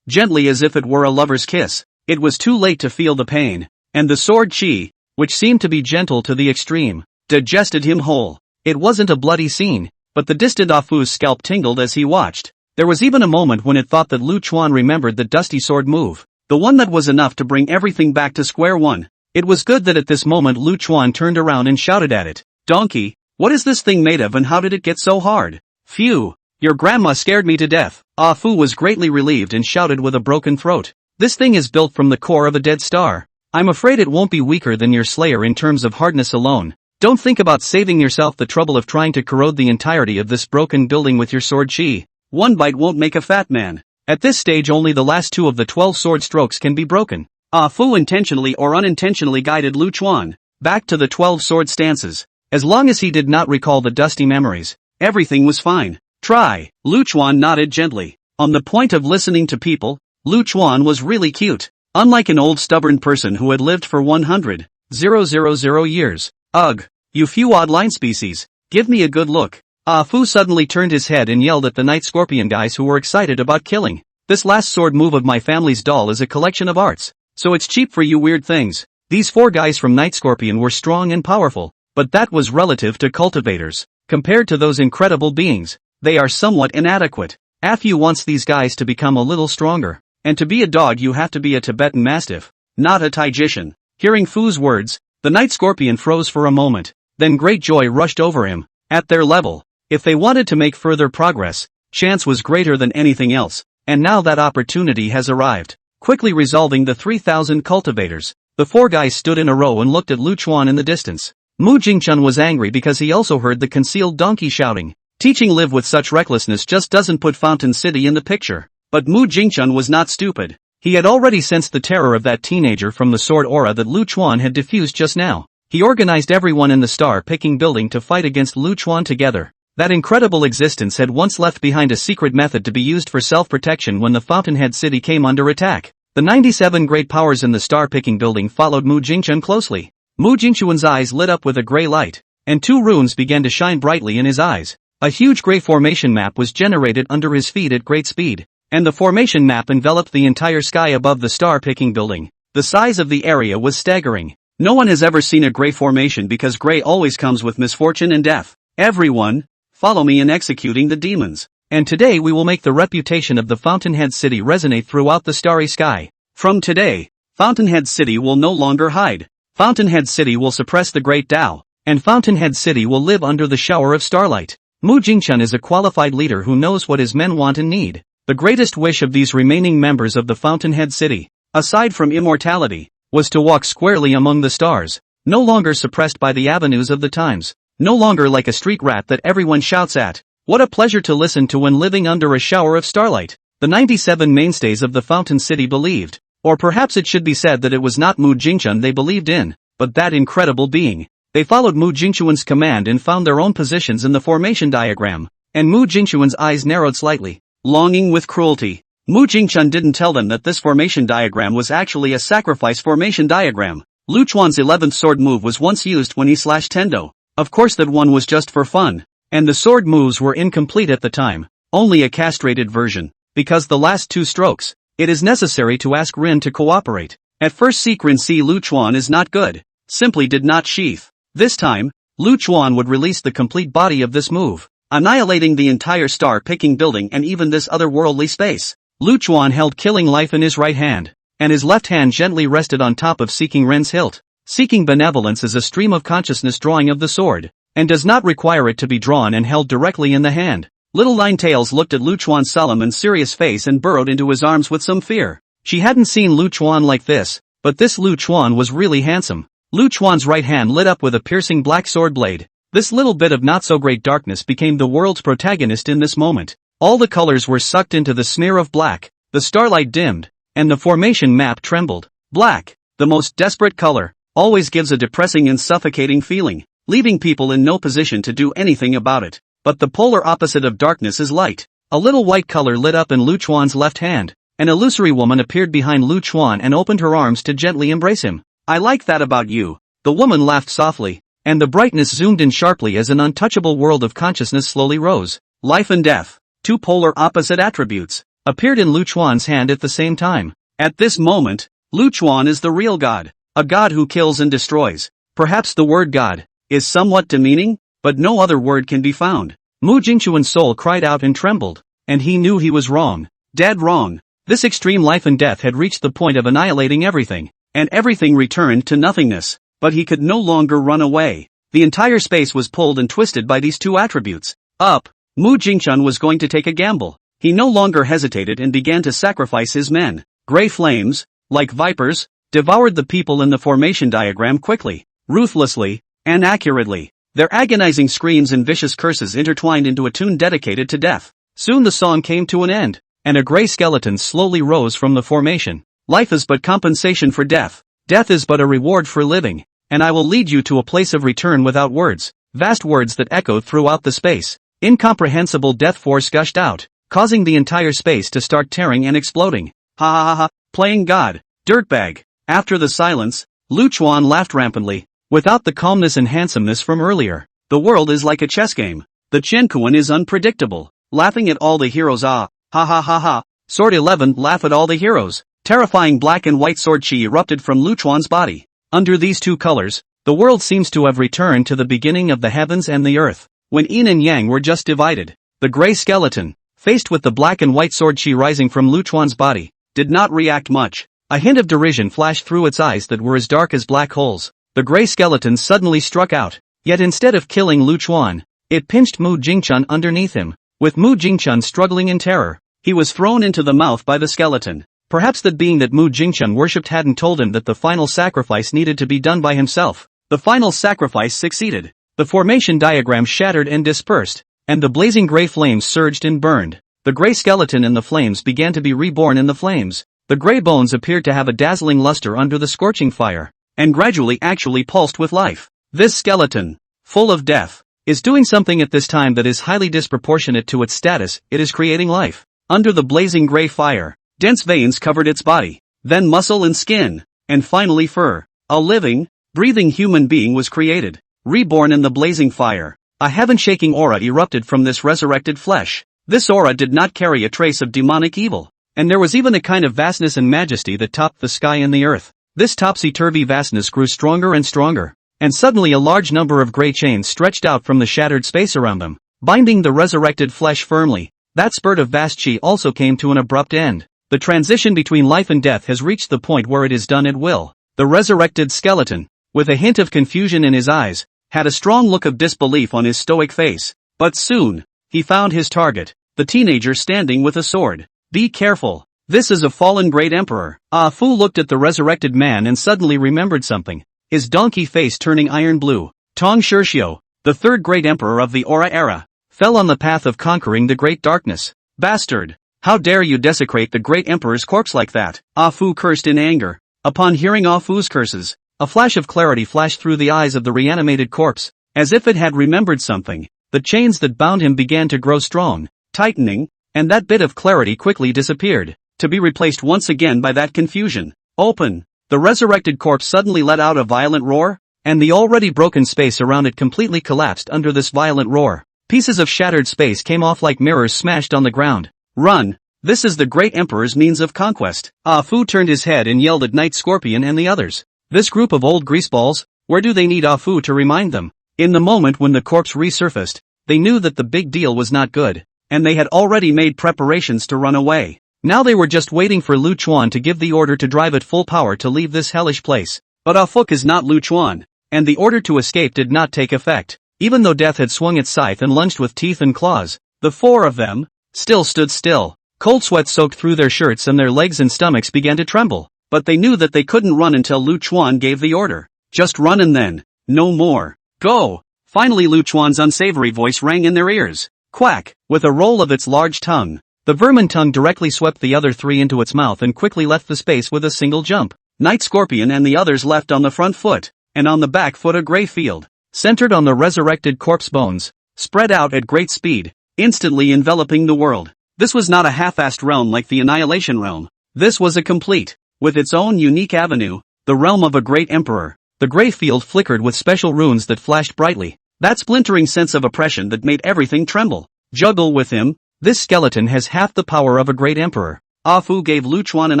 gently as if it were a lover's kiss. It was too late to feel the pain. And the sword chi, which seemed to be gentle to the extreme, digested him whole. It wasn't a bloody scene, but the distant Ah Fu's scalp tingled as he watched. There was even a moment when it thought that Lu Chuan remembered the dusty sword move. The one that was enough to bring everything back to square one. It was good that at this moment Lu Chuan turned around and shouted at it. Donkey, what is this thing made of and how did it get so hard? Phew, your grandma scared me to death. Ah Fu was greatly relieved and shouted with a broken throat. This thing is built from the core of a dead star. I'm afraid it won't be weaker than your Slayer in terms of hardness alone. Don't think about saving yourself the trouble of trying to corrode the entirety of this broken building with your sword chi. One bite won't make a fat man. At this stage only the last 2 of the 12 sword strokes can be broken. Ah Fu intentionally or unintentionally guided Lu Chuan back to the 12 sword stances. As long as he did not recall the dusty memories, everything was fine. Try. Lu Chuan nodded gently. On the point of listening to people, Lu Chuan was really cute. Unlike an old stubborn person who had lived for 100,000 years. Ugh, you few odd line species, give me a good look. Ah Fu suddenly turned his head and yelled at the Night Scorpion guys who were excited about killing. This last sword move of my family's doll is a collection of arts, so it's cheap for you weird things. These 4 guys from Night Scorpion were strong and powerful, but that was relative to cultivators. Compared to those incredible beings, they are somewhat inadequate. Ah Fu wants these guys to become a little stronger. And to be a dog you have to be a Tibetan Mastiff, not a Taijishan. Hearing Fu's words, the Night Scorpion froze for a moment, then great joy rushed over him. At their level, if they wanted to make further progress, chance was greater than anything else, and now that opportunity has arrived. Quickly resolving the 3,000 cultivators, the 4 guys stood in a row and looked at Lu Chuan in the distance. Mu Jingchun was angry because he also heard the concealed donkey shouting. Teaching Liv with such recklessness just doesn't put Fountain City in the picture. But Mu Jingchun was not stupid. He had already sensed the terror of that teenager from the sword aura that Lu Chuan had diffused just now. He organized everyone in the star-picking building to fight against Lu Chuan together. That incredible existence had once left behind a secret method to be used for self-protection when the Fountainhead City came under attack. The 97 great powers in the star-picking building followed Mu Jingchun closely. Mu Jingchun's eyes lit up with a gray light, and 2 runes began to shine brightly in his eyes. A huge gray formation map was generated under his feet at great speed, and the formation map enveloped the entire sky above the star-picking building. The size of the area was staggering. No one has ever seen a gray formation because gray always comes with misfortune and death. Everyone, follow me in executing the demons. And today we will make the reputation of the Fountainhead City resonate throughout the starry sky. From today, Fountainhead City will no longer hide. Fountainhead City will suppress the great Tao, and Fountainhead City will live under the shower of starlight. Mu Jingchun is a qualified leader who knows what his men want and need. The greatest wish of these remaining members of the Fountainhead City, aside from immortality, was to walk squarely among the stars, no longer suppressed by the avenues of the times, no longer like a street rat that everyone shouts at. What a pleasure to listen to when living under a shower of starlight. The 97 mainstays of the Fountain City believed, or perhaps it should be said that it was not Mu Jingchun they believed in, but that incredible being. They followed Mu Jingchun's command and found their own positions in the formation diagram, and Mu Jingchun's eyes narrowed slightly, longing with cruelty. Mu Jingchun didn't tell them that this formation diagram was actually a sacrifice formation diagram. Lu Chuan's 11th sword move was once used when he slashed Tendo. Of course that one was just for fun, and the sword moves were incomplete at the time, only a castrated version, because the last 2 strokes, it is necessary to ask Rin to cooperate. At first seek Rin see Lu Chuan is not good, simply did not sheath. This time, Lu Chuan would release the complete body of this move, annihilating the entire star-picking building and even this otherworldly space. Lu Chuan held killing life in his right hand, and his left hand gently rested on top of Seeking Ren's hilt. Seeking benevolence is a stream of consciousness drawing of the sword, and does not require it to be drawn and held directly in the hand. Little Nine Tails looked at Lu Chuan's solemn and serious face and burrowed into his arms with some fear. She hadn't seen Lu Chuan like this, but this Lu Chuan was really handsome. Lu Chuan's right hand lit up with a piercing black sword blade. This little bit of not-so-great darkness became the world's protagonist in this moment. All the colors were sucked into the smear of black, the starlight dimmed, and the formation map trembled. Black, the most desperate color, always gives a depressing and suffocating feeling, leaving people in no position to do anything about it. But the polar opposite of darkness is light. A little white color lit up in Lu Chuan's left hand. An illusory woman appeared behind Lu Chuan and opened her arms to gently embrace him. I like that about you. The woman laughed softly, and the brightness zoomed in sharply as an untouchable world of consciousness slowly rose. Life and death, 2 polar opposite attributes, appeared in Lu Chuan's hand at the same time. At this moment, Lu Chuan is the real god, a god who kills and destroys. Perhaps the word god is somewhat demeaning, but no other word can be found. Mu Jingchuan's soul cried out and trembled, and he knew he was wrong, dead wrong. This extreme life and death had reached the point of annihilating everything, and everything returned to nothingness. But he could no longer run away. The entire space was pulled and twisted by these 2 attributes. Up, Mu Jingchun was going to take a gamble. He no longer hesitated and began to sacrifice his men. Gray flames, like vipers, devoured the people in the formation diagram quickly, ruthlessly, and accurately. Their agonizing screams and vicious curses intertwined into a tune dedicated to death. Soon the song came to an end, and a gray skeleton slowly rose from the formation. Life is but compensation for death. Death is but a reward for living, and I will lead you to a place of return without words. Vast words that echoed throughout the space. Incomprehensible death force gushed out, causing the entire space to start tearing and exploding. Ha ha ha ha, playing God, dirtbag. After the silence, Lu Chuan laughed rampantly, without the calmness and handsomeness from earlier. The world is like a chess game. The Chen is unpredictable, laughing at all the heroes. Ha ha ha ha. Sword 11 laugh at all the heroes. Terrifying black and white sword chi erupted from Lu Chuan's body. Under these 2 colors, the world seems to have returned to the beginning of the heavens and the earth, when yin and yang were just divided. The gray skeleton, faced with the black and white sword chi rising from Lu Chuan's body, did not react much. A hint of derision flashed through its eyes that were as dark as black holes. The gray skeleton suddenly struck out, yet instead of killing Lu Chuan, it pinched Mu Jingchun underneath him. With Mu Jingchun struggling in terror, he was thrown into the mouth by the skeleton. Perhaps that being that Mu Jingchun worshipped hadn't told him that the final sacrifice needed to be done by himself. The final sacrifice succeeded. The formation diagram shattered and dispersed, and the blazing gray flames surged and burned. The gray skeleton and the flames began to be reborn in the flames. The gray bones appeared to have a dazzling luster under the scorching fire, and gradually actually pulsed with life. This skeleton, full of death, is doing something at this time that is highly disproportionate to its status. It is creating life. Under the blazing gray fire, dense veins covered its body, then muscle and skin, and finally fur. A living, breathing human being was created, reborn in the blazing fire. A heaven-shaking aura erupted from this resurrected flesh. This aura did not carry a trace of demonic evil, and there was even a kind of vastness and majesty that topped the sky and the earth. This topsy-turvy vastness grew stronger and stronger, and suddenly a large number of gray chains stretched out from the shattered space around them, binding the resurrected flesh firmly. That spurt of vast chi also came to an abrupt end. The transition between life and death has reached the point where it is done at will. The resurrected skeleton, with a hint of confusion in his eyes, had a strong look of disbelief on his stoic face. But soon, he found his target, the teenager standing with a sword. Be careful. This is a fallen great emperor. Ah Fu looked at the resurrected man and suddenly remembered something. His donkey face turning iron blue. Tong Shirxiu, the third great emperor of the Aura era, fell on the path of conquering the great darkness. Bastard! How dare you desecrate the great emperor's corpse like that? Ah Fu cursed in anger. Upon hearing Ah Fu's curses, a flash of clarity flashed through the eyes of the reanimated corpse, as if it had remembered something. The chains that bound him began to grow strong, tightening, and that bit of clarity quickly disappeared, to be replaced once again by that confusion. Open! The resurrected corpse suddenly let out a violent roar, and the already broken space around it completely collapsed under this violent roar. Pieces of shattered space came off like mirrors smashed on the ground. Run! This is the great emperor's means of conquest. Ah Fu turned his head and yelled at Night Scorpion and the others. This group of old greaseballs, where do they need Ah Fu to remind them? In the moment when the corpse resurfaced, they knew that the big deal was not good, and they had already made preparations to run away. Now they were just waiting for Lu Chuan to give the order to drive at full power to leave this hellish place. But Ah Fu is not Lu Chuan, and the order to escape did not take effect. Even though death had swung its scythe and lunged with teeth and claws, the four of them still stood still. Cold sweat soaked through their shirts and their legs and stomachs began to tremble. But they knew that they couldn't run until Lu Chuan gave the order. Just run and then, no more. Go! Finally Lu Chuan's unsavory voice rang in their ears. Quack! With a roll of its large tongue, the vermin tongue directly swept the other three into its mouth and quickly left the space with a single jump. Night Scorpion and the others left on the front foot, and on the back foot a gray field, centered on the resurrected corpse bones, spread out at great speed, instantly enveloping the world. This was not a half-assed realm like the Annihilation Realm. This was a complete, with its own unique avenue, the realm of a great emperor. The gray field flickered with special runes that flashed brightly. That splintering sense of oppression that made everything tremble. Juggle with him. This skeleton has half the power of a great emperor. Ah Fu gave Lu Chuan an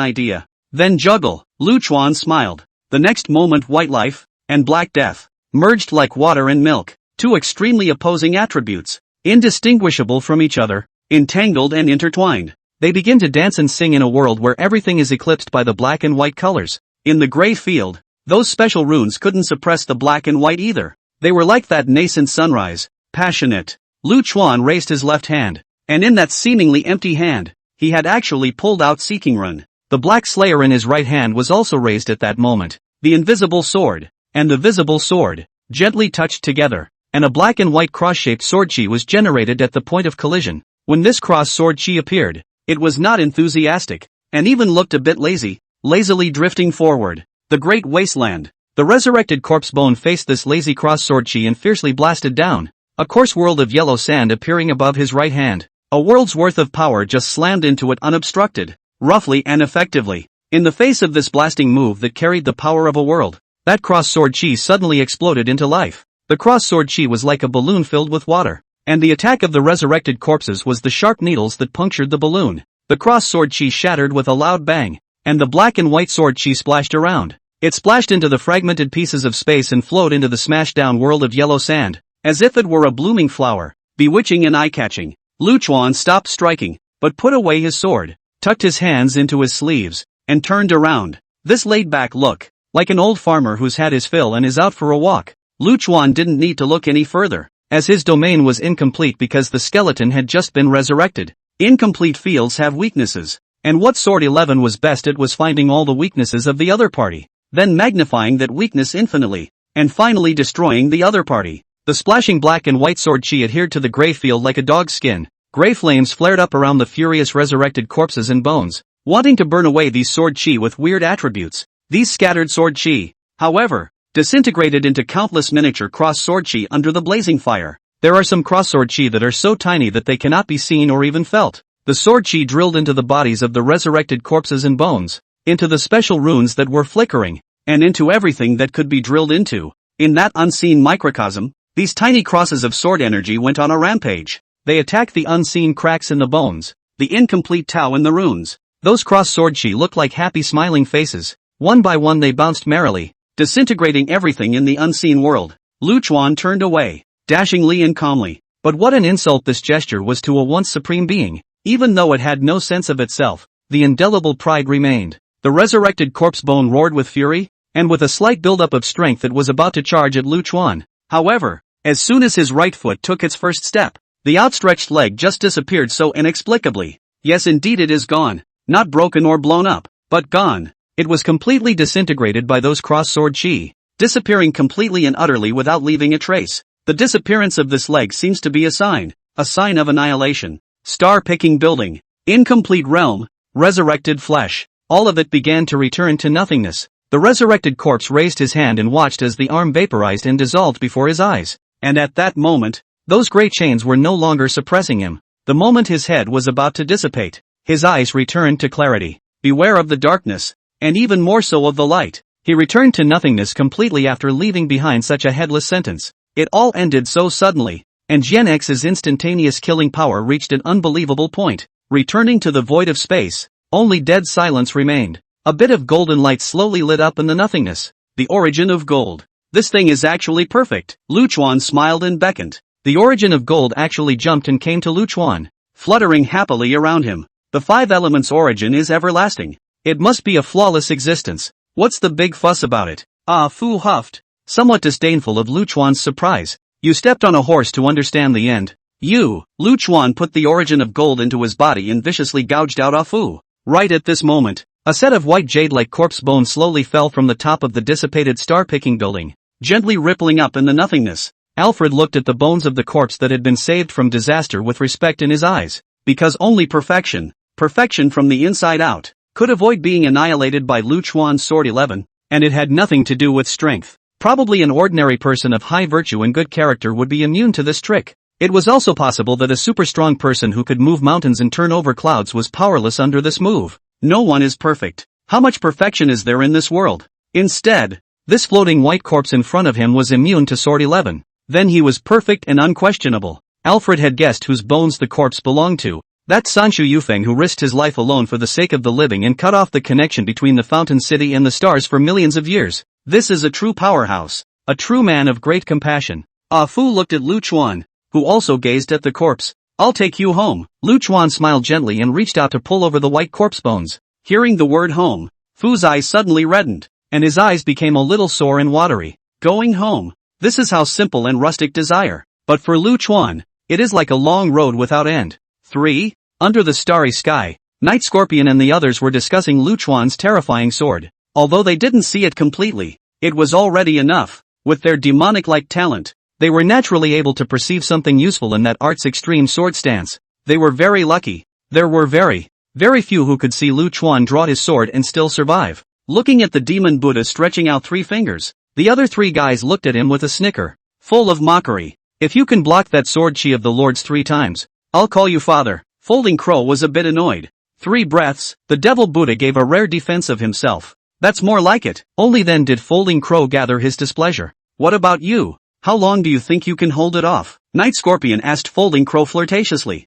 idea. Then juggle. Lu Chuan smiled. The next moment white life, and black death, merged like water and milk. Two extremely opposing attributes, indistinguishable from each other, entangled and intertwined. They begin to dance and sing in a world where everything is eclipsed by the black and white colors. In the gray field, those special runes couldn't suppress the black and white either. They were like that nascent sunrise, passionate. Lu Chuan raised his left hand, and in that seemingly empty hand, he had actually pulled out Seeking Rune. The black slayer in his right hand was also raised at that moment. The invisible sword, and the visible sword, gently touched together, and a black and white cross-shaped sword chi was generated at the point of collision. When this cross sword chi appeared, it was not enthusiastic, and even looked a bit lazy, lazily drifting forward. The great wasteland. The resurrected corpse bone faced this lazy cross sword chi and fiercely blasted down. A coarse world of yellow sand appearing above his right hand. A world's worth of power just slammed into it unobstructed, roughly and effectively. In the face of this blasting move that carried the power of a world, that cross sword chi suddenly exploded into life. The cross sword chi was like a balloon filled with water, and the attack of the resurrected corpses was the sharp needles that punctured the balloon. The cross sword chi shattered with a loud bang, and the black and white sword chi splashed around. It splashed into the fragmented pieces of space and flowed into the smashed down world of yellow sand, as if it were a blooming flower, bewitching and eye-catching. Lu Chuan stopped striking, but put away his sword, tucked his hands into his sleeves, and turned around. This laid-back look, like an old farmer who's had his fill and is out for a walk. Lu Chuan didn't need to look any further, as his domain was incomplete because the skeleton had just been resurrected. Incomplete fields have weaknesses, and what Sword 11 was best at was finding all the weaknesses of the other party, then magnifying that weakness infinitely, and finally destroying the other party. The splashing black and white sword chi adhered to the gray field like a dog's skin. Gray flames flared up around the furious resurrected corpses and bones, wanting to burn away these sword chi with weird attributes. These scattered sword chi, however, disintegrated into countless miniature cross sword chi under the blazing fire. There are some cross-sword chi that are so tiny that they cannot be seen or even felt. The sword chi drilled into the bodies of the resurrected corpses and bones, into the special runes that were flickering, and into everything that could be drilled into. In that unseen microcosm, these tiny crosses of sword energy went on a rampage. They attacked the unseen cracks in the bones, the incomplete Tao in the runes. Those cross-sword chi looked like happy smiling faces. One by one they bounced merrily, disintegrating everything in the unseen world. Lu Chuan turned away, dashingly and calmly. But what an insult this gesture was to a once supreme being. Even though it had no sense of itself, the indelible pride remained. The resurrected corpse bone roared with fury, and with a slight buildup of strength it was about to charge at Lu Chuan. However, as soon as his right foot took its first step, the outstretched leg just disappeared so inexplicably. Yes, indeed it is gone. Not broken or blown up, but gone. It was completely disintegrated by those cross-sword chi, disappearing completely and utterly without leaving a trace. The disappearance of this leg seems to be a sign of annihilation. Star-picking building, incomplete realm, resurrected flesh, all of it began to return to nothingness. The resurrected corpse raised his hand and watched as the arm vaporized and dissolved before his eyes. And at that moment, those great chains were no longer suppressing him. The moment his head was about to dissipate, his eyes returned to clarity. Beware of the darkness, and even more so of the light. He returned to nothingness completely after leaving behind such a headless sentence. It all ended so suddenly, and Gen X's instantaneous killing power reached an unbelievable point. Returning to the void of space, only dead silence remained. A bit of golden light slowly lit up in the nothingness. The origin of gold. This thing is actually perfect. Lu Chuan smiled and beckoned. The origin of gold actually jumped and came to Lu Chuan, fluttering happily around him. The five elements' origin is everlasting. It must be a flawless existence. What's the big fuss about it? Ah Fu huffed, somewhat disdainful of Lu Chuan's surprise. You stepped on a horse to understand the end. Lu Chuan put the origin of gold into his body and viciously gouged out Ah Fu. Right at this moment, a set of white jade-like corpse bones slowly fell from the top of the dissipated star-picking building, gently rippling up in the nothingness. Alfred looked at the bones of the corpse that had been saved from disaster with respect in his eyes. Because only perfection from the inside out, could avoid being annihilated by Lu Chuan's Sword 11, and it had nothing to do with strength. Probably an ordinary person of high virtue and good character would be immune to this trick. It was also possible that a super strong person who could move mountains and turn over clouds was powerless under this move. No one is perfect. How much perfection is there in this world? Instead, this floating white corpse in front of him was immune to Sword 11. Then he was perfect and unquestionable. Alfred had guessed whose bones the corpse belonged to. That Sanshu Yufeng who risked his life alone for the sake of the living and cut off the connection between the Fountain City and the stars for millions of years. This is a true powerhouse. A true man of great compassion. Ah Fu looked at Lu Chuan, who also gazed at the corpse. I'll take you home. Lu Chuan smiled gently and reached out to pull over the white corpse bones. Hearing the word home, Fu's eyes suddenly reddened, and his eyes became a little sore and watery. Going home. This is how simple and rustic desire. But for Lu Chuan, it is like a long road without end. 3. Under the starry sky, Night Scorpion and the others were discussing Lu Chuan's terrifying sword. Although they didn't see it completely, it was already enough. With their demonic-like talent, they were naturally able to perceive something useful in that art's extreme sword stance. They were very lucky. There were very few who could see Lu Chuan draw his sword and still survive. Looking at the demon Buddha stretching out 3 fingers, the other 3 guys looked at him with a snicker, full of mockery. If you can block that sword chi of the Lord's 3 times, I'll call you father. Folding Crow was a bit annoyed. 3 breaths, the devil Buddha gave a rare defense of himself. That's more like it. Only then did Folding Crow gather his displeasure. What about you? How long do you think you can hold it off? Night Scorpion asked Folding Crow flirtatiously.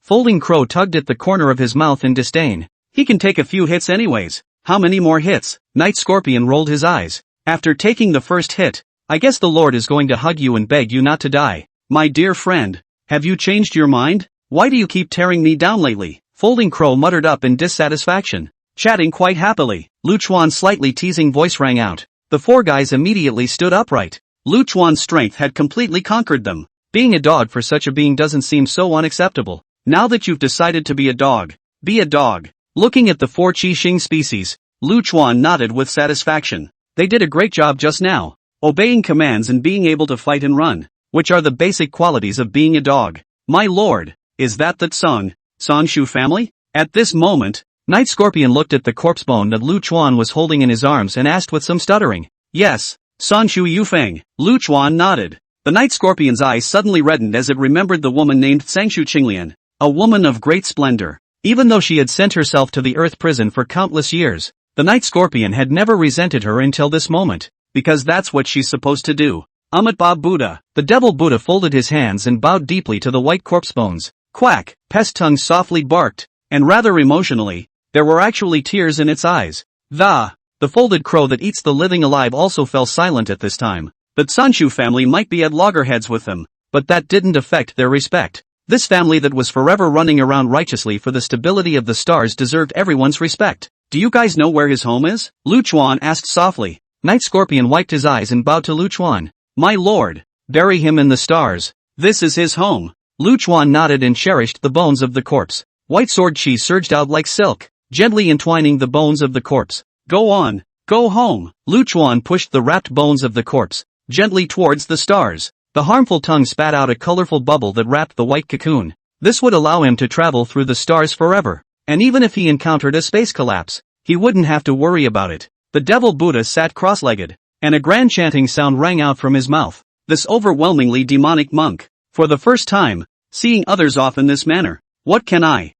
Folding Crow tugged at the corner of his mouth in disdain. He can take a few hits anyways. How many more hits? Night Scorpion rolled his eyes. After taking the first hit, I guess the Lord is going to hug you and beg you not to die. My dear friend, have you changed your mind? Why do you keep tearing me down lately? Folding Crow muttered up in dissatisfaction. Chatting quite happily, Lu Chuan's slightly teasing voice rang out. The 4 guys immediately stood upright. Lu Chuan's strength had completely conquered them. Being a dog for such a being doesn't seem so unacceptable. Now that you've decided to be a dog, be a dog. Looking at the 4 Qi-Xing species, Lu Chuan nodded with satisfaction. They did a great job just now, obeying commands and being able to fight and run, which are the basic qualities of being a dog. My lord, is that Sanshu family? At this moment, Night Scorpion looked at the corpse bone that Lu Chuan was holding in his arms and asked with some stuttering. Yes, Sanshu Yufeng. Lu Chuan nodded. The night scorpion's eyes suddenly reddened as it remembered the woman named Sangshu Qinglian, a woman of great splendor. Even though she had sent herself to the earth prison for countless years, the night scorpion had never resented her until this moment, because that's what she's supposed to do. Amitba Buddha. The devil Buddha folded his hands and bowed deeply to the white corpse bones. Quack, Pest tongue softly barked, and rather emotionally, there were actually tears in its eyes. The folded crow that eats the living alive also fell silent at this time. The Tsanshu family might be at loggerheads with them, but that didn't affect their respect. This family that was forever running around righteously for the stability of the stars deserved everyone's respect. Do you guys know where his home is? Lu Chuan asked softly. Night Scorpion wiped his eyes and bowed to Lu Chuan. My lord, bury him in the stars. This is his home. Lu Chuan nodded and cherished the bones of the corpse. White sword chi surged out like silk, gently entwining the bones of the corpse. Go on, go home. Lu Chuan pushed the wrapped bones of the corpse gently towards the stars. The harmful tongue spat out a colorful bubble that wrapped the white cocoon. This would allow him to travel through the stars forever, and even if he encountered a space collapse, he wouldn't have to worry about it. The devil Buddha sat cross-legged, and a grand chanting sound rang out from his mouth. This overwhelmingly demonic monk, for the first time, seeing others off in this manner. What can I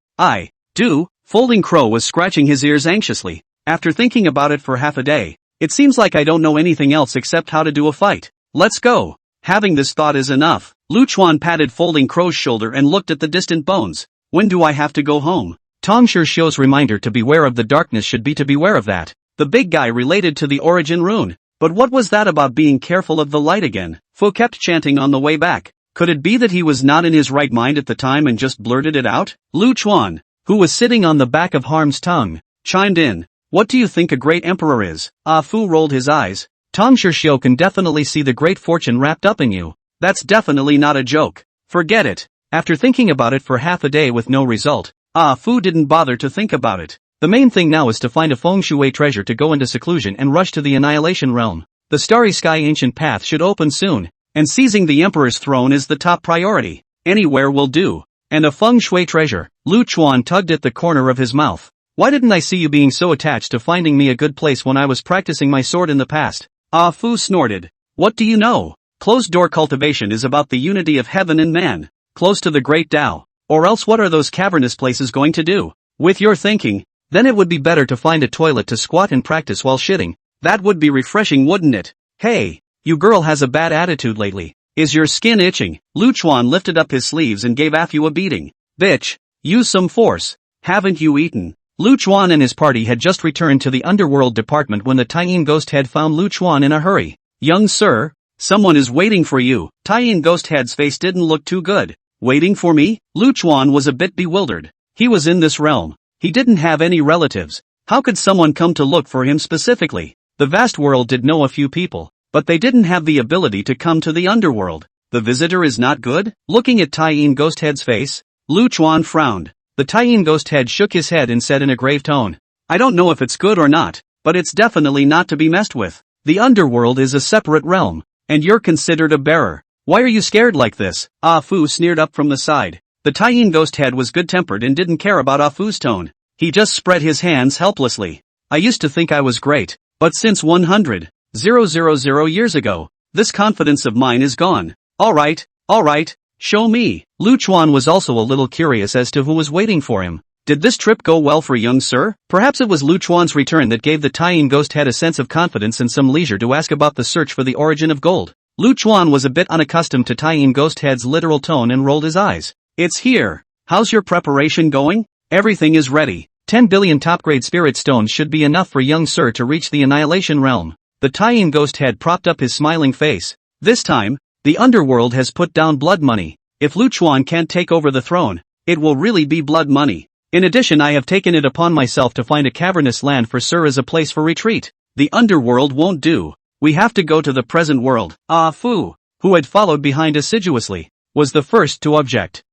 do? Folding Crow was scratching his ears anxiously. After thinking about it for half a day, it seems like I don't know anything else except how to do a fight. Let's go. Having this thought is enough. Lu Chuan patted Folding Crow's shoulder and looked at the distant bones. When do I have to go home? Tong Shir's reminder to beware of the darkness should be to beware of that. The big guy related to the origin rune. But what was that about being careful of the light again? Fu kept chanting on the way back. Could it be that he was not in his right mind at the time and just blurted it out? Lu Chuan, who was sitting on the back of Harm's tongue, chimed in. What do you think a great emperor is? Ah Fu rolled his eyes. Tong Shio can definitely see the great fortune wrapped up in you. That's definitely not a joke. Forget it. After thinking about it for half a day with no result, Ah Fu didn't bother to think about it. The main thing now is to find a feng shui treasure to go into seclusion and rush to the annihilation realm. The starry sky ancient path should open soon, and seizing the emperor's throne is the top priority. Anywhere will do. And a feng shui treasure. Lu Chuan tugged at the corner of his mouth. Why didn't I see you being so attached to finding me a good place when I was practicing my sword in the past? Ah Fu snorted. What do you know? Closed-door cultivation is about the unity of heaven and man, close to the great Tao. Or else what are those cavernous places going to do? With your thinking, then it would be better to find a toilet to squat and practice while shitting. That would be refreshing, wouldn't it? Hey, you girl has a bad attitude lately. Is your skin itching? Lu Chuan lifted up his sleeves and gave Afu a beating. Bitch, use some force. Haven't you eaten? Lu Chuan and his party had just returned to the underworld department when the Taiyin ghost head found Lu Chuan in a hurry. Young sir, someone is waiting for you. Taiyin ghost head's face didn't look too good. Waiting for me? Lu Chuan was a bit bewildered. He was in this realm. He didn't have any relatives. How could someone come to look for him specifically? The vast world did know a few people, but they didn't have the ability to come to the underworld. The visitor is not good? Looking at Taiyin ghost head's face, Lu Chuan frowned. The Taiyin ghost head shook his head and said in a grave tone, I don't know if it's good or not, but it's definitely not to be messed with. The underworld is a separate realm, and you're considered a bearer. Why are you scared like this? Ah Fu sneered up from the side. The Taiyin ghost head was good-tempered and didn't care about Ah Fu's tone. He just spread his hands helplessly. I used to think I was great, but since 100,000 years ago, this confidence of mine is gone. Alright, show me. Lu Chuan was also a little curious as to who was waiting for him. Did this trip go well for young sir? Perhaps it was Lu Chuan's return that gave the Taiyin ghost head a sense of confidence and some leisure to ask about the search for the origin of gold. Lu Chuan was a bit unaccustomed to Taiyin ghost head's literal tone and rolled his eyes. It's here. How's your preparation going? Everything is ready. 10 billion top-grade spirit stones should be enough for young sir to reach the annihilation realm. The Taiyin ghost head propped up his smiling face. This time, the underworld has put down blood money. If Lu Chuan can't take over the throne, it will really be blood money. In addition, I have taken it upon myself to find a cavernous land for Sir as a place for retreat. The underworld won't do. We have to go to the present world. Ah Fu, who had followed behind assiduously, was the first to object.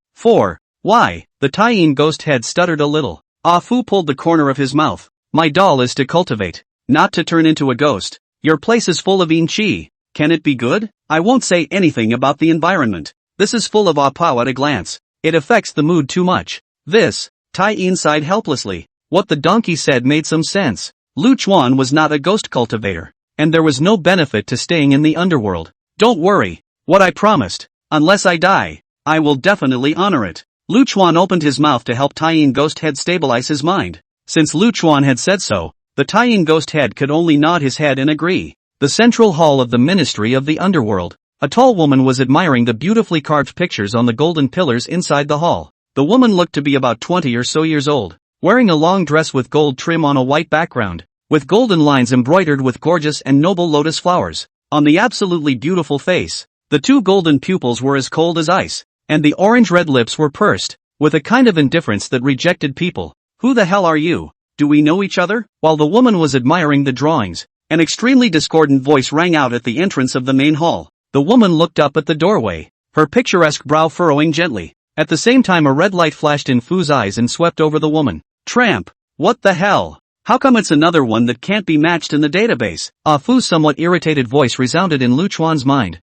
Why? The Taiyin ghost head stuttered a little. Ah Fu pulled the corner of his mouth. My doll is to cultivate, not to turn into a ghost. Your place is full of yin qi. Can it be good? I won't say anything about the environment. This is full of ah-pow at a glance. It affects the mood too much. Taiyin sighed helplessly. What the donkey said made some sense. Lu Chuan was not a ghost cultivator, and there was no benefit to staying in the underworld. Don't worry, What I promised. Unless I die, I will definitely honor it. Lu Chuan opened his mouth to help Taiyin Ghost Head stabilize his mind. Since Lu Chuan had said so, the Taiyin Ghost Head could only nod his head and agree. The central hall of the Ministry of the Underworld. A tall woman was admiring the beautifully carved pictures on the golden pillars inside the hall. The woman looked to be about 20 or so years old, wearing a long dress with gold trim on a white background, with golden lines embroidered with gorgeous and noble lotus flowers. On the absolutely beautiful face, the two golden pupils were as cold as ice, and the orange-red lips were pursed, with a kind of indifference that rejected people. Who the hell are you? Do we know each other? While the woman was admiring the drawings, an extremely discordant voice rang out at the entrance of the main hall. The woman looked up at the doorway, her picturesque brow furrowing gently. At the same time a red light flashed in Fu's eyes and swept over the woman. Tramp! What the hell? How come it's another one that can't be matched in the database? Fu's somewhat irritated voice resounded in Lu Chuan's mind.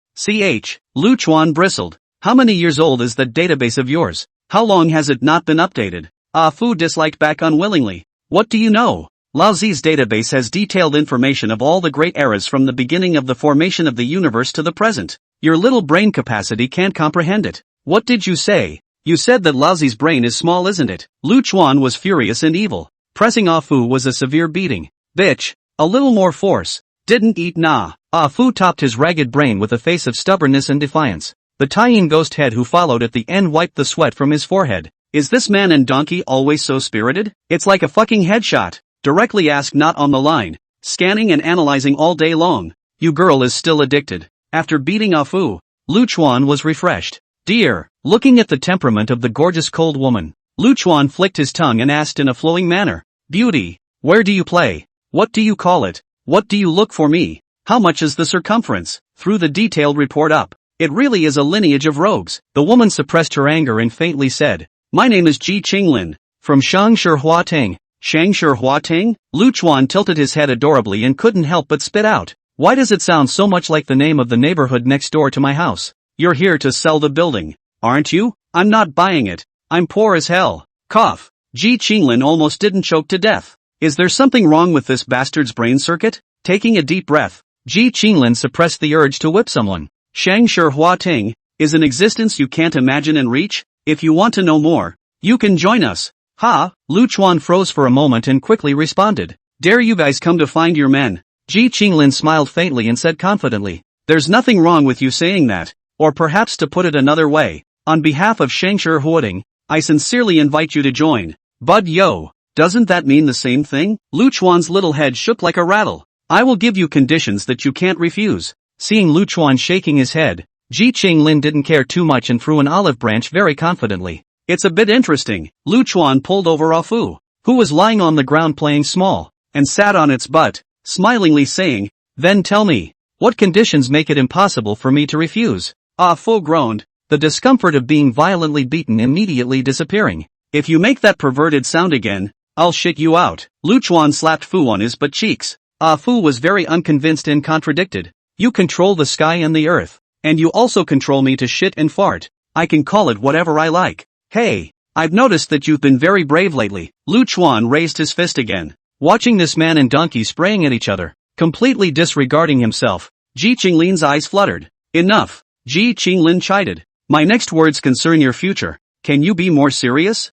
Lu Chuan bristled. How many years old is that database of yours? How long has it not been updated? Fu disliked back unwillingly. What do you know? Lao Zi's database has detailed information of all the great eras from the beginning of the formation of the universe to the present. Your little brain capacity can't comprehend it. What did you say? You said that Lao Zi's brain is small, isn't it? Lu Chuan was furious and evil. Pressing Fu was a severe beating. Bitch. A little more force. Didn't eat nah. Fu topped his ragged brain with a face of stubbornness and defiance. The Taiyin Ghost Head who followed at the end wiped the sweat from his forehead. Is this man and donkey always so spirited? It's like a fucking headshot. Directly ask, not on the line. Scanning and analyzing all day long. You girl is still addicted. After beating Fu, Lu Chuan was refreshed. Dear. Looking at the temperament of the gorgeous cold woman, Lu Chuan flicked his tongue and asked in a flowing manner. Beauty. Where do you play? What do you call it? What do you look for me? How much is the circumference? Threw the detailed report up. It really is a lineage of rogues. The woman suppressed her anger and faintly said. My name is Ji Qinglin. From Shangshi Huating. Shangshi Huating? Lu Chuan tilted his head adorably and couldn't help but spit out. Why does it sound so much like the name of the neighborhood next door to my house? You're here to sell the building, aren't you? I'm not buying it. I'm poor as hell. Cough. Ji Qinglin almost didn't choke to death. Is there something wrong with this bastard's brain circuit? Taking a deep breath, Ji Qinglin suppressed the urge to whip someone. Shangshi Huating is an existence you can't imagine and reach. If you want to know more, you can join us. Ha! Lu Chuan froze for a moment and quickly responded. Dare you guys come to find your men? Ji Qinglin smiled faintly and said confidently. There's nothing wrong with you saying that. Or perhaps to put it another way, on behalf of Shangshi Huating, I sincerely invite you to join. Bud yo. Doesn't that mean the same thing? Lu Chuan's little head shook like a rattle. I will give you conditions that you can't refuse. Seeing Lu Chuan shaking his head, Ji Qinglin didn't care too much and threw an olive branch very confidently. It's a bit interesting. Lu Chuan pulled over Fu, who was lying on the ground playing small, and sat on its butt, smilingly saying, Then tell me, what conditions make it impossible for me to refuse? Fu groaned, the discomfort of being violently beaten immediately disappearing. If you make that perverted sound again, I'll shit you out. Lu Chuan slapped Fu on his butt cheeks. Fu was very unconvinced and contradicted. You control the sky and the earth, and you also control me to shit and fart. I can call it whatever I like. Hey, I've noticed that you've been very brave lately. Lu Chuan raised his fist again. Watching this man and donkey spraying at each other, completely disregarding himself, Ji Qinglin's eyes fluttered. Enough. Ji Qinglin chided. My next words concern your future. Can you be more serious?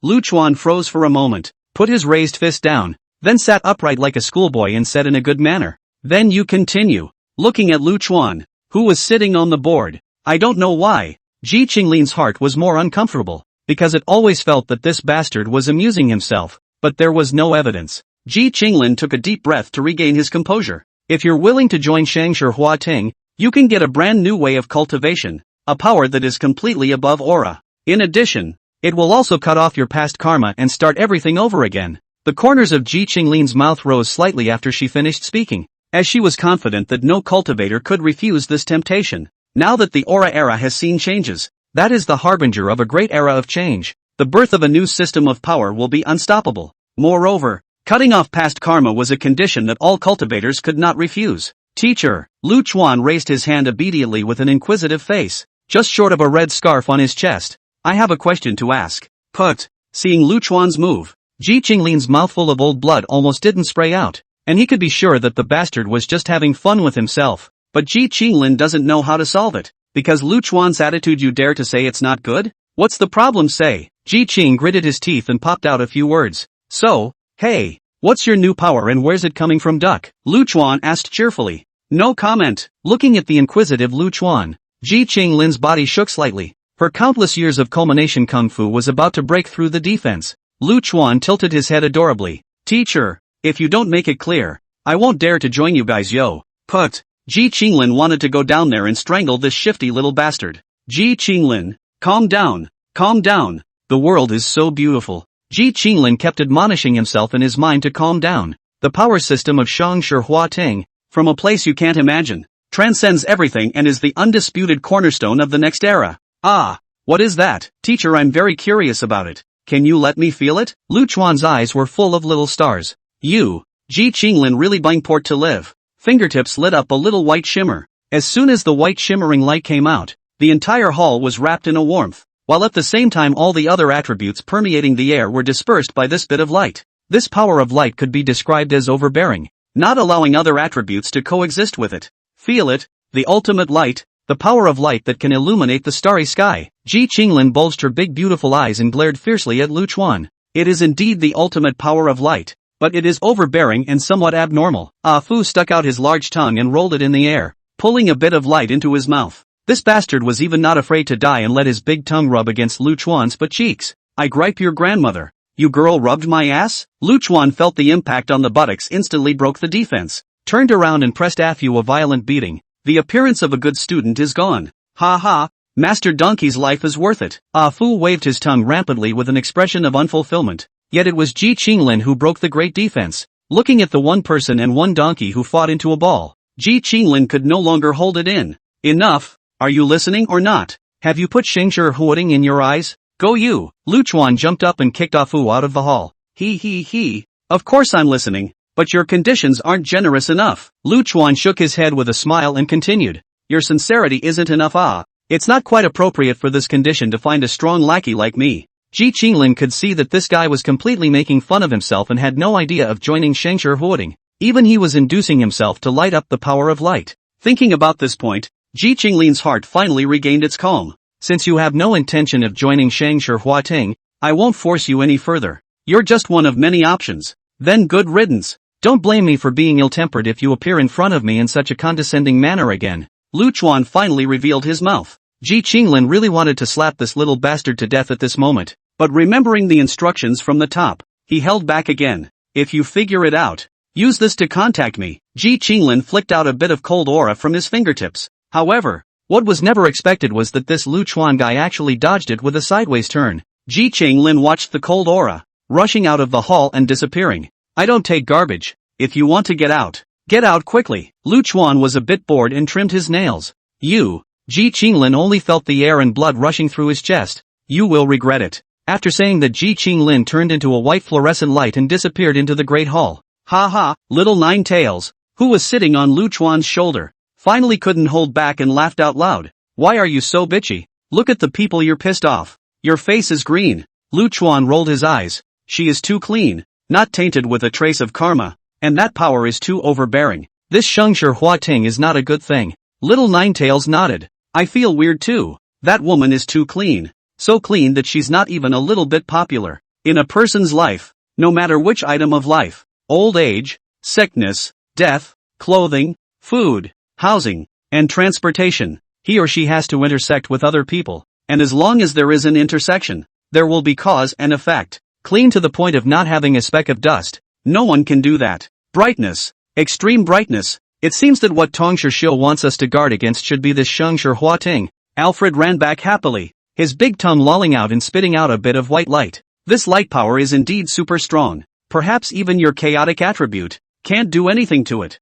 Lu Chuan froze for a moment, put his raised fist down, then sat upright like a schoolboy and said in a good manner. Then you continue. Looking at Lu Chuan, who was sitting on the board. I don't know why. Ji Qinglin's heart was more uncomfortable, because it always felt that this bastard was amusing himself, but there was no evidence. Ji Qinglin took a deep breath to regain his composure. If you're willing to join Shangshi Huating, you can get a brand new way of cultivation, a power that is completely above aura. In addition, it will also cut off your past karma and start everything over again. The corners of Ji Qinglin's mouth rose slightly after she finished speaking, as she was confident that no cultivator could refuse this temptation. Now that the aura era has seen changes, that is the harbinger of a great era of change. The birth of a new system of power will be unstoppable. Moreover, cutting off past karma was a condition that all cultivators could not refuse. Teacher, Lu Chuan raised his hand obediently with an inquisitive face, just short of a red scarf on his chest. I have a question to ask. Put. Seeing Lu Chuan's move, Ji Qinglin's mouthful of old blood almost didn't spray out, and he could be sure that the bastard was just having fun with himself. but Ji Qinglin doesn't know how to solve it. Because Lu Chuan's attitude you dare to say it's not good? What's the problem say? Ji Qing gritted his teeth and popped out a few words. So, hey, what's your new power and where's it coming from, duck? Lu Chuan asked cheerfully. No comment. Looking at the inquisitive Lu Chuan, Ji Qinglin's body shook slightly. Her countless years of culmination kung fu was about to break through the defense. Lu Chuan tilted his head adorably. Teacher, if you don't make it clear, I won't dare to join you guys, yo. Put. Ji Qinglin wanted to go down there and strangle this shifty little bastard. Ji Qinglin, calm down, calm down. The world is so beautiful. Ji Qinglin kept admonishing himself in his mind to calm down. The power system of Shangshi Hua Ting, from a place you can't imagine, transcends everything and is the undisputed cornerstone of the next era. Ah, what is that? Teacher, I'm very curious about it. Can you let me feel it? Lu Chuan's eyes were full of little stars. You, Ji Qinglin really bang port to live. Fingertips lit up a little white shimmer. As soon as the white shimmering light came out, the entire hall was wrapped in a warmth, while at the same time all the other attributes permeating the air were dispersed by this bit of light. This power of light could be described as overbearing, not allowing other attributes to coexist with it. Feel it, the ultimate light, the power of light that can illuminate the starry sky. Ji Qinglin bulged her big beautiful eyes and glared fiercely at Lu Chuan. It is indeed the ultimate power of light, but it is overbearing and somewhat abnormal. Ah Fu stuck out his large tongue and rolled it in the air, pulling a bit of light into his mouth. This bastard was even not afraid to die and let his big tongue rub against Lu Chuan's butt cheeks. I gripe your grandmother. You girl rubbed my ass? Lu Chuan felt the impact on the buttocks instantly broke the defense, turned around and pressed Afu a violent beating. The appearance of a good student is gone. Ha ha, Master Donkey's life is worth it. Fu waved his tongue rampantly with an expression of unfulfillment. Yet it was Ji Qinglin who broke the great defense. Looking at the one person and one donkey who fought into a ball, Ji Qinglin could no longer hold it in. Enough, are you listening or not? Have you put Shangshi Huating in your eyes? Go you! Lu Chuan jumped up and kicked Fu out of the hall. He. Of course I'm listening, but your conditions aren't generous enough. Lu Chuan shook his head with a smile and continued. Your sincerity isn't enough. It's not quite appropriate for this condition to find a strong lackey like me. Ji Qinglin could see that this guy was completely making fun of himself and had no idea of joining Shangshi Huating. Even he was inducing himself to light up the power of light. Thinking about this point, Ji Qinglin's heart finally regained its calm. Since you have no intention of joining Shangshi Huating, I won't force you any further. You're just one of many options. Then good riddance. Don't blame me for being ill-tempered if you appear in front of me in such a condescending manner again. Lu Chuan finally revealed his mouth. Ji Qinglin really wanted to slap this little bastard to death at this moment. But remembering the instructions from the top, he held back again. If you figure it out, use this to contact me. Ji Qinglin flicked out a bit of cold aura from his fingertips. However, what was never expected was that this Lu Chuan guy actually dodged it with a sideways turn. Ji Qinglin watched the cold aura, rushing out of the hall and disappearing. I don't take garbage. If you want to get out quickly. Lu Chuan was a bit bored and trimmed his nails. You. Ji Qinglin only felt the air and blood rushing through his chest. You will regret it. After saying that, Ji Qinglin turned into a white fluorescent light and disappeared into the great hall. Ha ha, little Nine Tails, who was sitting on Lu Chuan's shoulder, finally couldn't hold back and laughed out loud. Why are you so bitchy? Look at the people you're pissed off. Your face is green. Lu Chuan rolled his eyes. She is too clean, not tainted with a trace of karma, and that power is too overbearing. This Shangshi Huating is not a good thing. Little Nine Tails nodded. I feel weird too. That woman is too clean. So clean that she's not even a little bit popular. In a person's life, no matter which item of life, old age, sickness, death, clothing, food, housing, and transportation, he or she has to intersect with other people. And as long as there is an intersection, there will be cause and effect. Clean to the point of not having a speck of dust. No one can do that. Brightness. Extreme brightness. It seems that what Tong Shishil wants us to guard against should be this Shangshi Huating. Alfred ran back happily, his big tongue lolling out and spitting out a bit of white light. This light power is indeed super strong. Perhaps even your chaotic attribute can't do anything to it. ?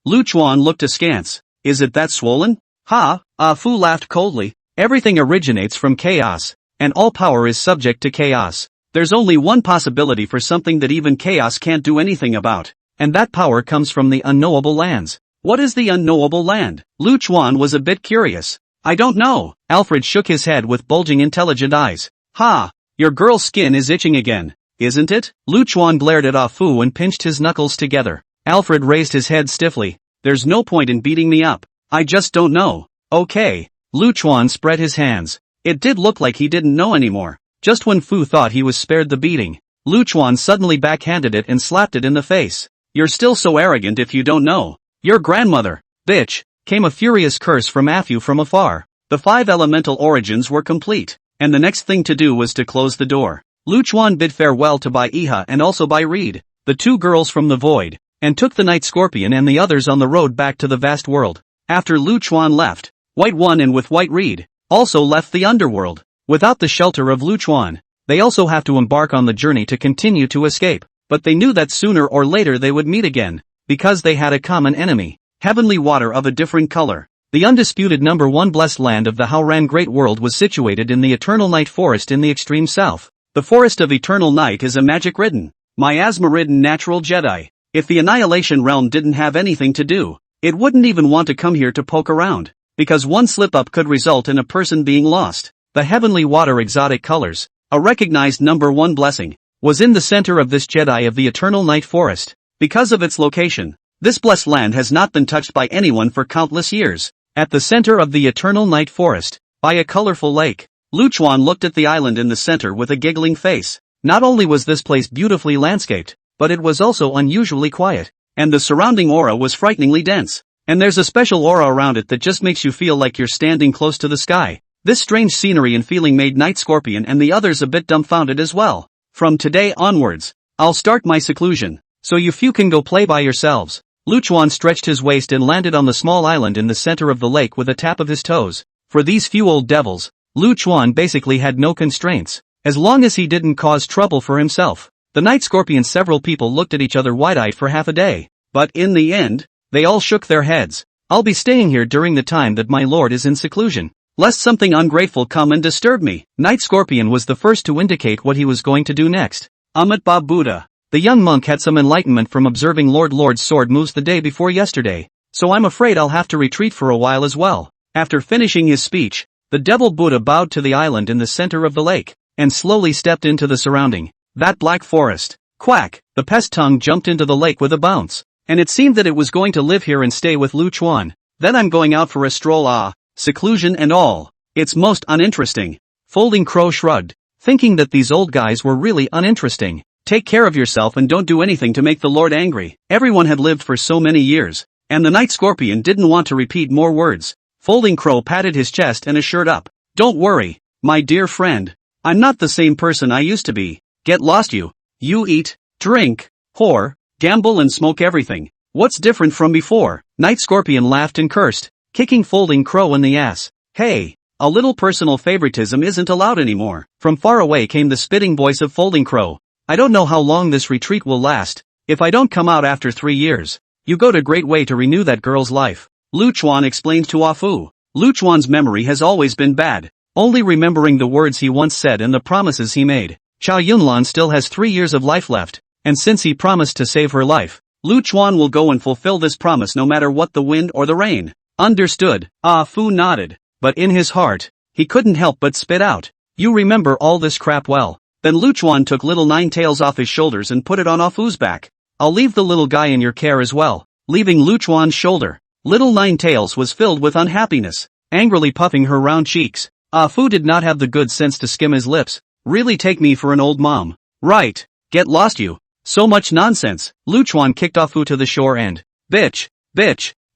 Lu Chuan looked askance. Is it that swollen? Ha, Fu laughed coldly. Everything originates from chaos, and all power is subject to chaos. There's only one possibility for something that even chaos can't do anything about, and that power comes from the unknowable lands. What is the unknowable land? Lu Chuan was a bit curious. I don't know. Alfred shook his head with bulging intelligent eyes. Ha, your girl's skin is itching again, isn't it? Lu Chuan glared at Fu and pinched his knuckles together. Alfred raised his head stiffly. there's no point in beating me up. I just don't know. Okay. Lu Chuan spread his hands. It did look like he didn't know anymore. Just when Fu thought he was spared the beating, Lu Chuan suddenly backhanded it and slapped it in the face. You're still so arrogant if you don't know. Your grandmother, bitch, came a furious curse from Afu from afar. The 5 elemental origins were complete, and the next thing to do was to close the door. Lu Chuan bid farewell to Bai Iha and also Bai Reed, the 2 girls from the void, and took the Night Scorpion and the others on the road back to the vast world. After Lu Chuan left, White One and with White Reed, also left the underworld. Without the shelter of Lu Chuan, they also have to embark on the journey to continue to escape, but they knew that sooner or later they would meet again, because they had a common enemy, heavenly water of a different color. The undisputed number 1 blessed land of the Haoran Great World was situated in the Eternal Night Forest in the extreme south. The Forest of Eternal Night is a magic-ridden, miasma-ridden natural Jedi. If the Annihilation Realm didn't have anything to do, it wouldn't even want to come here to poke around, because one slip-up could result in a person being lost. The heavenly water exotic colors, a recognized number 1 blessing, was in the center of this Jedi of the Eternal Night Forest. Because of its location, this blessed land has not been touched by anyone for countless years. At the center of the Eternal Night Forest, by a colorful lake, Lu Chuan looked at the island in the center with a giggling face. Not only was this place beautifully landscaped, but it was also unusually quiet, and the surrounding aura was frighteningly dense. And there's a special aura around it that just makes you feel like you're standing close to the sky. This strange scenery and feeling made Night Scorpion and the others a bit dumbfounded as well. From today onwards, I'll start my seclusion, so you few can go play by yourselves. Lu Chuan stretched his waist and landed on the small island in the center of the lake with a tap of his toes. For these few old devils, Lu Chuan basically had no constraints, as long as he didn't cause trouble for himself. The Night Scorpion several people looked at each other wide-eyed for half a day, but in the end, they all shook their heads. I'll be staying here during the time that my lord is in seclusion, lest something ungrateful come and disturb me. Night Scorpion was the first to indicate what he was going to do next. Amat Ba Buddha. The young monk had some enlightenment from observing Lord's sword moves the day before yesterday, so I'm afraid I'll have to retreat for a while as well. After finishing his speech, the devil Buddha bowed to the island in the center of the lake, and slowly stepped into the surrounding, that black forest. Quack! The pest tongue jumped into the lake with a bounce, and it seemed that it was going to live here and stay with Lu Chuan. Then I'm going out for a stroll, seclusion and all. It's most uninteresting. Folding Crow shrugged, thinking that these old guys were really uninteresting. Take care of yourself and don't do anything to make the Lord angry. Everyone had lived for so many years, and the Night Scorpion didn't want to repeat more words. Folding Crow patted his chest and assured up. Don't worry, my dear friend. I'm not the same person I used to be. Get lost you. You eat, drink, whore, gamble and smoke everything. What's different from before? Night Scorpion laughed and cursed, kicking Folding Crow in the ass. Hey, a little personal favoritism isn't allowed anymore. From far away came the spitting voice of Folding Crow. I don't know how long this retreat will last. If I don't come out after 3 years, you go to great way to renew that girl's life. Lu Chuan explained to Afu. Lu Chuan's memory has always been bad, only remembering the words he once said and the promises he made. Chow Yunlan still has 3 years of life left, and since he promised to save her life, Lu Chuan will go and fulfill this promise no matter what the wind or the rain. Understood. Afu nodded, but in his heart, he couldn't help but spit out. You remember all this crap well. Then Lu Chuan took little Nine Tails off his shoulders and put it on Afu's back. I'll leave the little guy in your care as well. Leaving Lu Chuan's shoulder, little Nine Tails was filled with unhappiness, angrily puffing her round cheeks. Afu did not have the good sense to skim his lips. Really take me for an old mom. Right. Get lost you. So much nonsense. Lu Chuan kicked Afu to the shore and, bitch.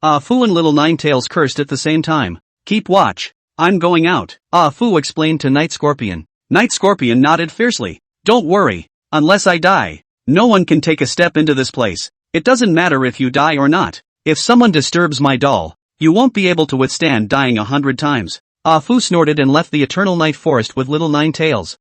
Afu and little Nine Tails cursed at the same time. Keep watch. I'm going out. Afu explained to Night Scorpion. Night Scorpion nodded fiercely. Don't worry. Unless I die, no one can take a step into this place. It doesn't matter if you die or not. If someone disturbs my doll, you won't be able to withstand dying 100 times. Afu snorted and left the Eternal Night Forest with little Nine Tails.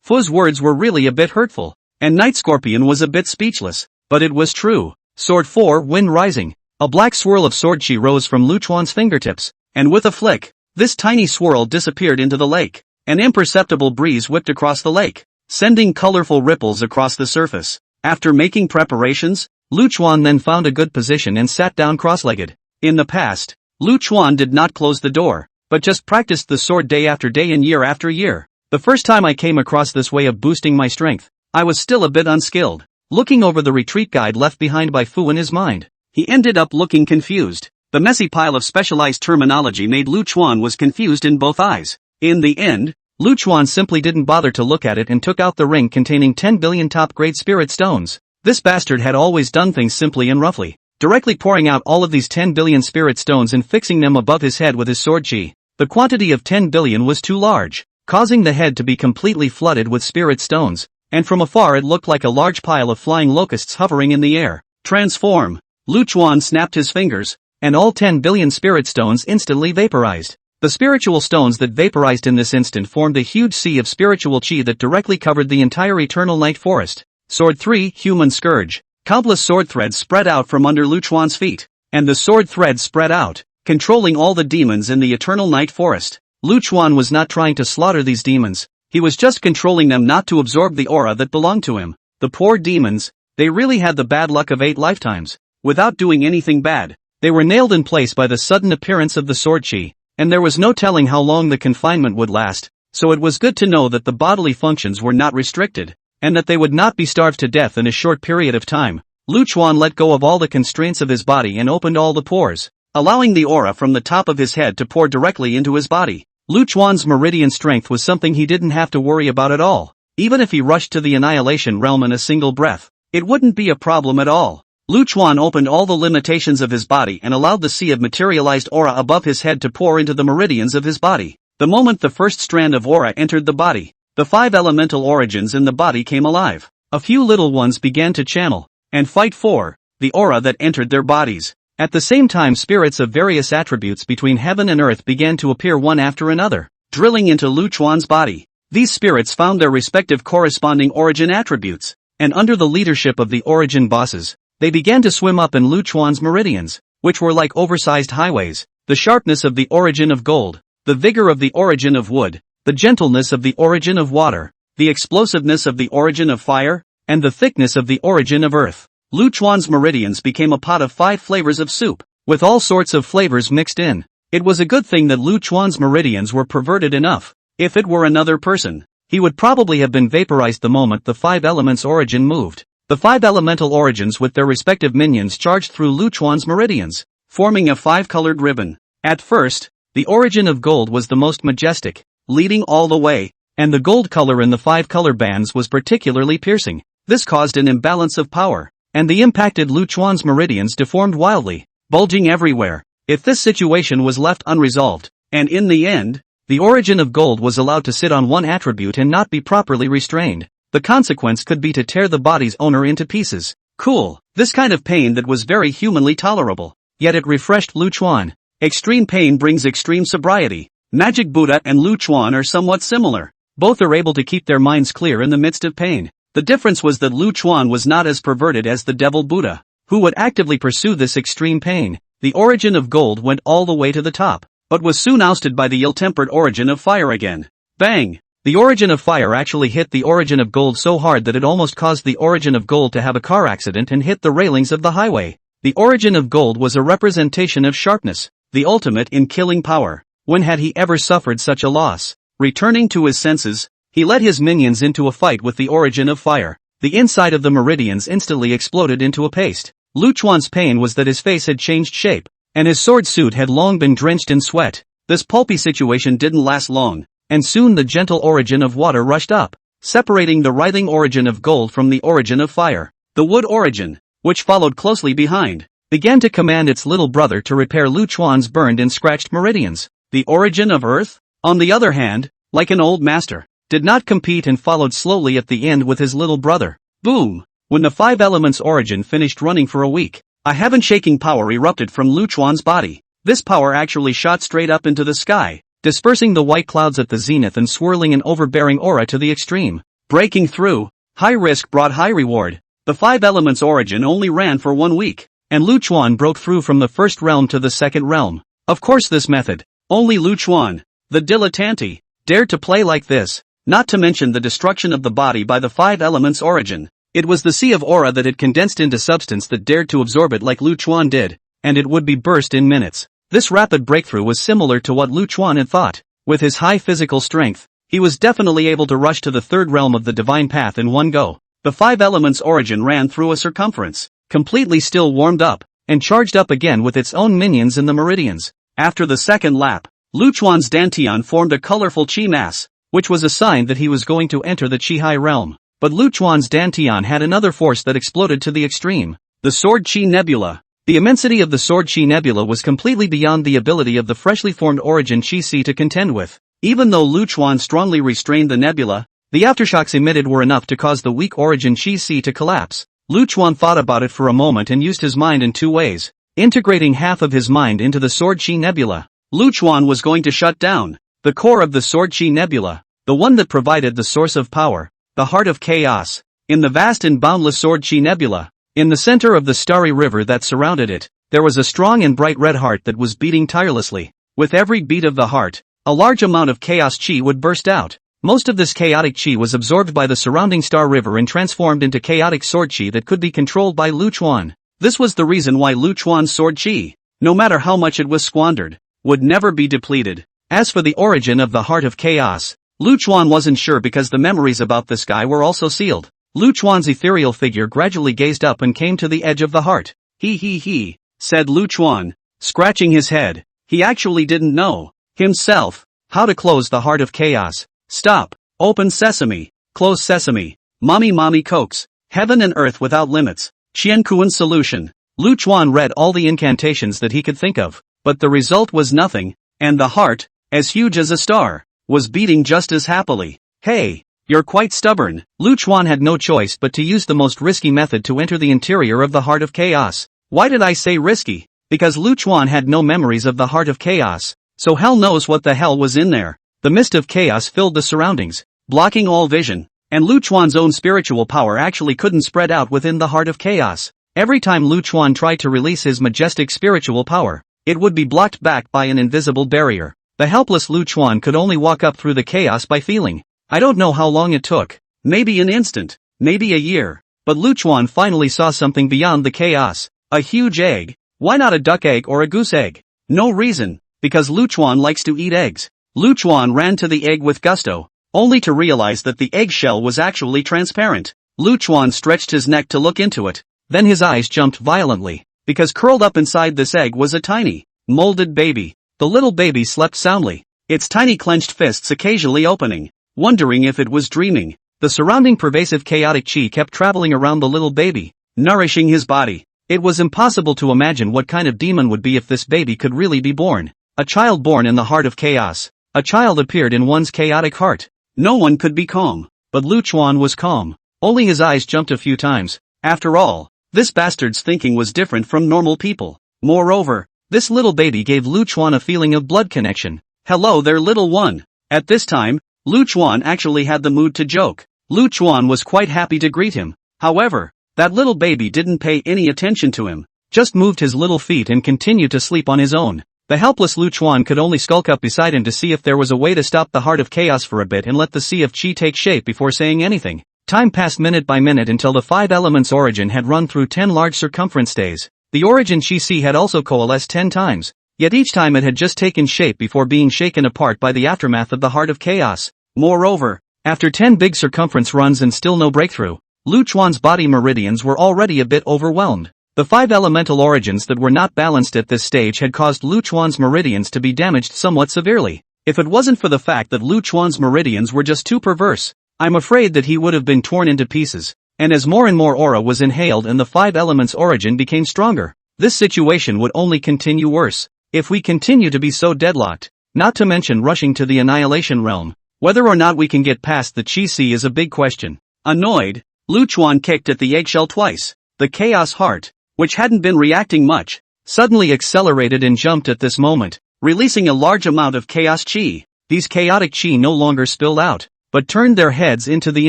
Fu's words were really a bit hurtful, and Night Scorpion was a bit speechless, but it was true. Sword 4, Wind Rising. A black swirl of sword chi rose from Lu Chuan's fingertips, and with a flick, this tiny swirl disappeared into the lake. An imperceptible breeze whipped across the lake, sending colorful ripples across the surface. After making preparations, Lu Chuan then found a good position and sat down cross-legged. In the past, Lu Chuan did not close the door, but just practiced the sword day after day and year after year. The first time I came across this way of boosting my strength, I was still a bit unskilled. Looking over the retreat guide left behind by Fu in his mind, He ended up looking confused. The messy pile of specialized terminology made Lu Chuan was confused in both eyes. In the end, Lu Chuan simply didn't bother to look at it and took out the ring containing 10 billion top-grade spirit stones. This bastard had always done things simply and roughly, directly pouring out all of these 10 billion spirit stones and fixing them above his head with his sword chi. The quantity of 10 billion was too large, causing the head to be completely flooded with spirit stones, and from afar it looked like a large pile of flying locusts hovering in the air. Transform! Lu Chuan snapped his fingers, and all 10 billion spirit stones instantly vaporized. The spiritual stones that vaporized in this instant formed a huge sea of spiritual chi that directly covered the entire Eternal Night Forest. Sword 3, Human Scourge. Countless sword threads spread out from under Lu Chuan's feet, and the sword threads spread out, controlling all the demons in the Eternal Night Forest. Lu Chuan was not trying to slaughter these demons, he was just controlling them not to absorb the aura that belonged to him. The poor demons, they really had the bad luck of 8 lifetimes. Without doing anything bad, they were nailed in place by the sudden appearance of the sword chi, and there was no telling how long the confinement would last, so it was good to know that the bodily functions were not restricted, and that they would not be starved to death in a short period of time. Lu Chuan let go of all the constraints of his body and opened all the pores, allowing the aura from the top of his head to pour directly into his body. Lu Chuan's meridian strength was something he didn't have to worry about at all. Even if he rushed to the annihilation realm in a single breath, it wouldn't be a problem at all. Lu Chuan opened all the limitations of his body and allowed the sea of materialized aura above his head to pour into the meridians of his body. The moment the first strand of aura entered the body, the 5 elemental origins in the body came alive. A few little ones began to channel and fight for the aura that entered their bodies. At the same time, spirits of various attributes between heaven and earth began to appear one after another, drilling into Lu Chuan's body. These spirits found their respective corresponding origin attributes, and under the leadership of the origin bosses, they began to swim up in Lu Chuan's meridians, which were like oversized highways. The sharpness of the origin of gold, the vigor of the origin of wood, the gentleness of the origin of water, the explosiveness of the origin of fire, and the thickness of the origin of earth. Lu Chuan's meridians became a pot of 5 flavors of soup, with all sorts of flavors mixed in. It was a good thing that Lu Chuan's meridians were perverted enough. If it were another person, he would probably have been vaporized the moment the 5 elements origin moved. The 5 elemental origins with their respective minions charged through Lu Chuan's meridians, forming a 5-colored ribbon. At first, the origin of gold was the most majestic, leading all the way, and the gold color in the 5 color bands was particularly piercing. This caused an imbalance of power, and the impacted Lu Chuan's meridians deformed wildly, bulging everywhere. If this situation was left unresolved, and in the end, the origin of gold was allowed to sit on one attribute and not be properly restrained, the consequence could be to tear the body's owner into pieces. Cool. This kind of pain that was very humanly tolerable. Yet it refreshed Lu Chuan. Extreme pain brings extreme sobriety. Magic Buddha and Lu Chuan are somewhat similar. Both are able to keep their minds clear in the midst of pain. The difference was that Lu Chuan was not as perverted as the devil Buddha, who would actively pursue this extreme pain. The origin of gold went all the way to the top, but was soon ousted by the ill-tempered origin of fire again. Bang! The origin of fire actually hit the origin of gold so hard that it almost caused the origin of gold to have a car accident and hit the railings of the highway. The origin of gold was a representation of sharpness, the ultimate in killing power. When had he ever suffered such a loss? Returning to his senses, he led his minions into a fight with the origin of fire. The inside of the meridians instantly exploded into a paste. Lu Chuan's pain was that his face had changed shape, and his sword suit had long been drenched in sweat. This pulpy situation didn't last long, and soon the gentle origin of water rushed up, separating the writhing origin of gold from the origin of fire. The wood origin, which followed closely behind, began to command its little brother to repair Lu Chuan's burned and scratched meridians. The origin of earth, on the other hand, like an old master, did not compete and followed slowly at the end with his little brother. Boom! When the 5 elements origin finished running for a week, a heaven-shaking power erupted from Lu Chuan's body. This power actually shot straight up into the sky, dispersing the white clouds at the zenith and swirling an overbearing aura to the extreme. Breaking through, high risk brought high reward. The 5 elements origin only ran for 1 week, and Lu Chuan broke through from the first realm to the second realm. Of course this method, only Lu Chuan, the dilettante, dared to play like this, not to mention the destruction of the body by the 5 elements origin. It was the sea of aura that had condensed into substance that dared to absorb it like Lu Chuan did, and it would be burst in minutes. This rapid breakthrough was similar to what Lu Chuan had thought. With his high physical strength, he was definitely able to rush to the 3rd realm of the divine path in one go. The 5 elements origin ran through a circumference, completely still warmed up, and charged up again with its own minions in the meridians. After the second lap, Luchuan's dantian formed a colorful chi mass, which was a sign that he was going to enter the chi high realm. But Luchuan's dantian had another force that exploded to the extreme. The Sword Chi Nebula. The immensity of the Sword Chi Nebula was completely beyond the ability of the freshly formed Origin Chi Si to contend with. Even though Luchuan strongly restrained the nebula, the aftershocks emitted were enough to cause the weak Origin Chi Si to collapse. Luchuan thought about it for a moment and used his mind in two ways, integrating half of his mind into the Sword Chi Nebula. Luchuan was going to shut down the core of the Sword Chi Nebula, the one that provided the source of power, the heart of chaos. In the vast and boundless Sword Chi Nebula, in the center of the starry river that surrounded it, there was a strong and bright red heart that was beating tirelessly. With every beat of the heart, a large amount of chaos chi would burst out. Most of this chaotic chi was absorbed by the surrounding star river and transformed into chaotic sword chi that could be controlled by Luchuan. This was the reason why Luchuan's sword chi, no matter how much it was squandered, would never be depleted. As for the origin of the heart of chaos, Luchuan wasn't sure because the memories about this guy were also sealed. Luchuan's ethereal figure gradually gazed up and came to the edge of the heart. He, said Luchuan, scratching his head. He actually didn't know, himself, how to close the heart of chaos. Stop, open sesame, close sesame, mommy coax, heaven and earth without limits, Qiankuan's solution. Luchuan read all the incantations that he could think of, but the result was nothing, and the heart, as huge as a star, was beating just as happily. Hey! You're quite stubborn. Luchuan had no choice but to use the most risky method to enter the interior of the heart of chaos. Why did I say risky? Because Luchuan had no memories of the heart of chaos, so hell knows what the hell was in there. The mist of chaos filled the surroundings, blocking all vision, and Luchuan's own spiritual power actually couldn't spread out within the heart of chaos. Every time Luchuan tried to release his majestic spiritual power, it would be blocked back by an invisible barrier. The helpless Luchuan could only walk up through the chaos by feeling. I don't know how long it took. Maybe an instant, maybe a year. But Luchuan finally saw something beyond the chaos. A huge egg. Why not a duck egg or a goose egg? No reason, because Luchuan likes to eat eggs. Luchuan ran to the egg with gusto, only to realize that the eggshell was actually transparent. Luchuan stretched his neck to look into it. Then his eyes jumped violently, because curled up inside this egg was a tiny, molded baby. The little baby slept soundly, its tiny clenched fists occasionally opening, wondering if it was dreaming. The surrounding pervasive chaotic chi kept traveling around the little baby, nourishing his body. It was impossible to imagine what kind of demon would be if this baby could really be born. A child born in the heart of chaos. A child appeared in one's chaotic heart. No one could be calm. But Luchuan was calm. Only his eyes jumped a few times. After all, this bastard's thinking was different from normal people. Moreover, this little baby gave Luchuan a feeling of blood connection. Hello there, little one. At this time, Luchuan actually had the mood to joke. Luchuan was quite happy to greet him. However, that little baby didn't pay any attention to him, just moved his little feet and continued to sleep on his own. The helpless Luchuan could only skulk up beside him to see if there was a way to stop the heart of chaos for a bit and let the sea of chi take shape before saying anything. Time passed minute by minute until the 5 elements origin had run through 10 large circumference days. The origin chi si had also coalesced 10 times, yet each time it had just taken shape before being shaken apart by the aftermath of the heart of chaos. Moreover, after 10 big circumference runs and still no breakthrough, Luchuan's body meridians were already a bit overwhelmed. The 5 elemental origins that were not balanced at this stage had caused Luchuan's meridians to be damaged somewhat severely. If it wasn't for the fact that Luchuan's meridians were just too perverse, I'm afraid that he would have been torn into pieces. And as more and more aura was inhaled and the 5 elements origin became stronger, this situation would only continue worse. If we continue to be so deadlocked, not to mention rushing to the annihilation realm, whether or not we can get past the Chi Si is a big question. Annoyed, Luchuan kicked at the eggshell twice. The chaos heart, which hadn't been reacting much, suddenly accelerated and jumped at this moment, releasing a large amount of chaos chi. These chaotic chi no longer spilled out, but turned their heads into the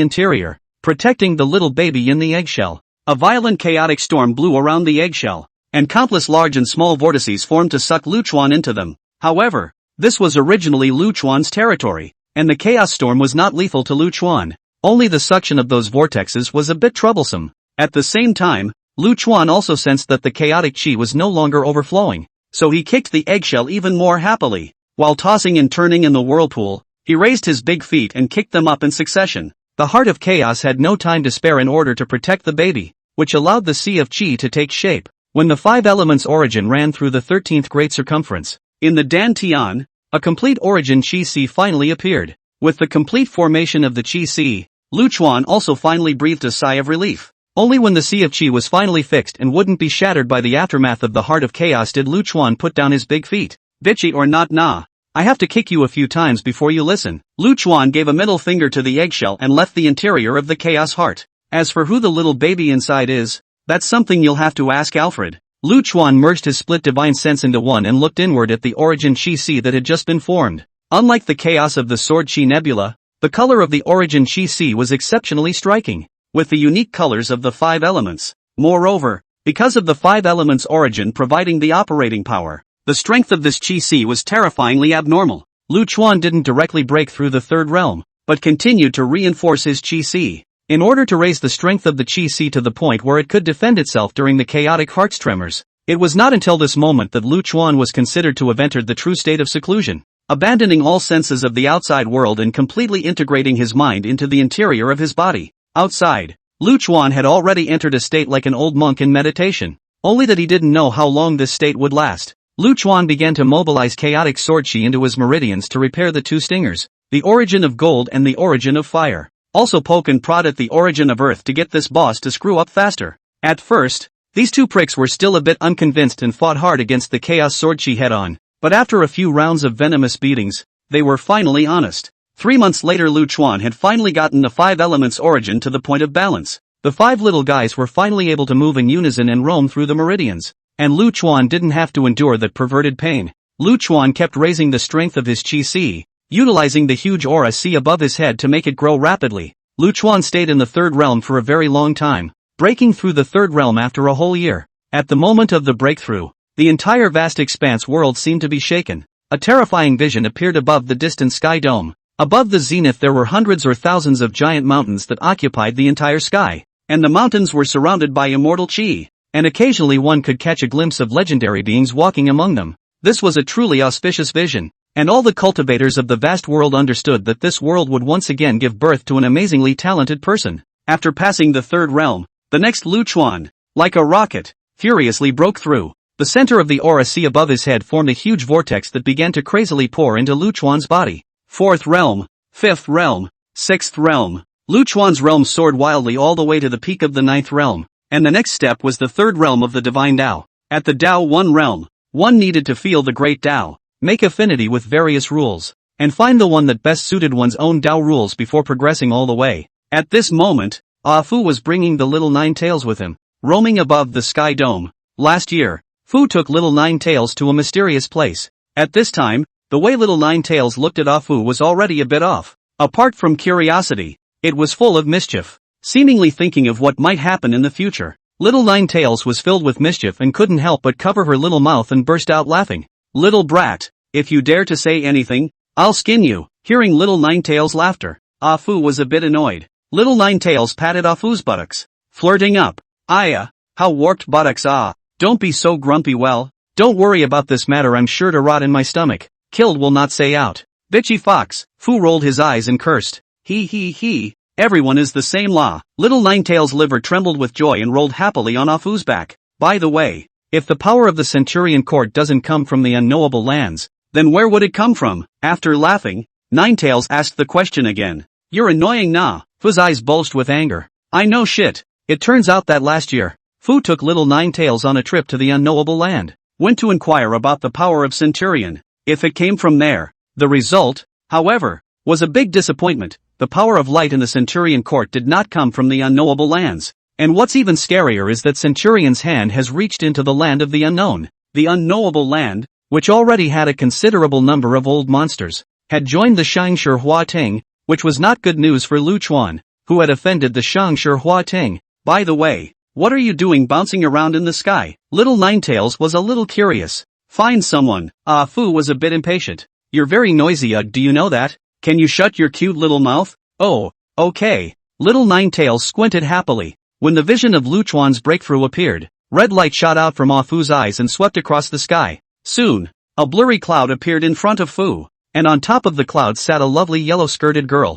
interior, protecting the little baby in the eggshell. A violent chaotic storm blew around the eggshell, and countless large and small vortices formed to suck Luchuan into them. However, this was originally Luchuan's territory, and the chaos storm was not lethal to Luchuan. Only the suction of those vortexes was a bit troublesome. At the same time, Luchuan also sensed that the chaotic chi was no longer overflowing, so he kicked the eggshell even more happily. While tossing and turning in the whirlpool, he raised his big feet and kicked them up in succession. The heart of chaos had no time to spare in order to protect the baby, which allowed the sea of chi to take shape. when the five elements origin ran through the 13th great circumference. In the Dantian, A complete origin Chi Si finally appeared. with the complete formation of the Chi Si, Luchuan also finally breathed a sigh of relief. Only when the Sea of Chi was finally fixed and wouldn't be shattered by the aftermath of the Heart of Chaos did Luchuan put down his big feet. Bitchy or not, nah. I have to kick you a few times before you listen. Luchuan gave a middle finger to the eggshell and left the interior of the Chaos Heart. As for who the little baby inside is, that's something you'll have to ask Alfred. Luchuan merged his split divine sense into one and looked inward at the origin Chi Si that had just been formed. Unlike the chaos of the Sword Chi Nebula, the color of the origin Chi Si was exceptionally striking, with the unique colors of the five elements. Moreover, because of the five elements origin providing the operating power, the strength of this Chi Si was terrifyingly abnormal. Luchuan didn't directly break through the third realm, but continued to reinforce his Chi Si. In order to raise the strength of the Chi Si to the point where it could defend itself during the chaotic heart's tremors. It was not until this moment that Luchuan was considered to have entered the true state of seclusion, abandoning all senses of the outside world and completely integrating his mind into the interior of his body. Outside, Luchuan had already entered a state like an old monk in meditation, only that he didn't know how long this state would last. Luchuan began to mobilize chaotic sword chi into his meridians to repair the two stingers, the origin of gold and the origin of fire. Also poke and prod at the origin of earth to get this boss to screw up faster. At first, these two pricks were still a bit unconvinced and fought hard against the chaos sword chi head-on, but after a few rounds of venomous beatings, they were finally honest. 3 months later Luchuan had finally gotten the five elements origin to the point of balance. The five little guys were finally able to move in unison and roam through the meridians, and Luchuan didn't have to endure that perverted pain. Luchuan kept raising the strength of his Chi Si, utilizing the huge aura sea above his head to make it grow rapidly. Luchuan stayed in the third realm for a very long time, breaking through the third realm after a whole year. At the moment of the breakthrough, the entire vast expanse world seemed to be shaken. A terrifying vision appeared above the distant sky dome. Above the zenith there were hundreds or thousands of giant mountains that occupied the entire sky, and the mountains were surrounded by immortal chi, and occasionally one could catch a glimpse of legendary beings walking among them. This was a truly auspicious vision, and all the cultivators of the vast world understood that this world would once again give birth to an amazingly talented person. After passing the third realm, the next Luchuan, like a rocket, furiously broke through. The center of the aura sea above his head formed a huge vortex that began to crazily pour into Luchuan's body. Fourth realm, fifth realm, sixth realm. Luchuan's realm soared wildly all the way to the peak of the ninth realm, and the next step was the third realm of the divine Tao. At the Tao 1 realm, one needed to feel the great Tao, make affinity with various rules, and find the one that best suited one's own Tao rules before progressing all the way. At this moment, Fu was bringing the little nine tails with him, roaming above the sky dome. Last year, Fu took little nine tails to a mysterious place. At this time, the way little nine tails looked at Fu was already a bit off. Apart from curiosity, it was full of mischief, seemingly thinking of what might happen in the future. Little nine tails was filled with mischief and couldn't help but cover her little mouth and burst out laughing. Little brat, if you dare to say anything, I'll skin you. Hearing little nine tails' laughter, Fu was a bit annoyed. Little nine tails patted Fu's buttocks, flirting up. Aya, how warped buttocks ah. Don't be so grumpy well. Don't worry about this matter, I'm sure to rot in my stomach. Killed will not say out. Bitchy fox. Fu rolled his eyes and cursed. He. Everyone is the same law. Little Ninetail's liver trembled with joy and rolled happily on Fu's back. By the way, if the power of the Centurion court doesn't come from the unknowable lands, then where would it come from? After laughing, Ninetails asked the question again. You're annoying nah. Fu's eyes bulged with anger. I know shit. It turns out that last year, Fu took little Ninetails on a trip to the unknowable land. Went to inquire about the power of Centurion, if it came from there. The result, however, was a big disappointment. The power of light in the Centurion court did not come from the unknowable lands. And what's even scarier is that Centurion's hand has reached into the land of the unknown. The unknowable land, which already had a considerable number of old monsters, had joined the Shangshi Hua Ting, which was not good news for Luchuan, who had offended the Shangshi Hua Ting. By the way, what are you doing bouncing around in the sky? Little Ninetails was a little curious. Find someone. Fu was a bit impatient. You're very noisy, do you know that? Can you shut your cute little mouth? Oh, okay. Little Ninetails squinted happily. When the vision of Luchuan's breakthrough appeared, red light shot out from Fu's eyes and swept across the sky. Soon, a blurry cloud appeared in front of Fu, and on top of the cloud sat a lovely yellow-skirted girl.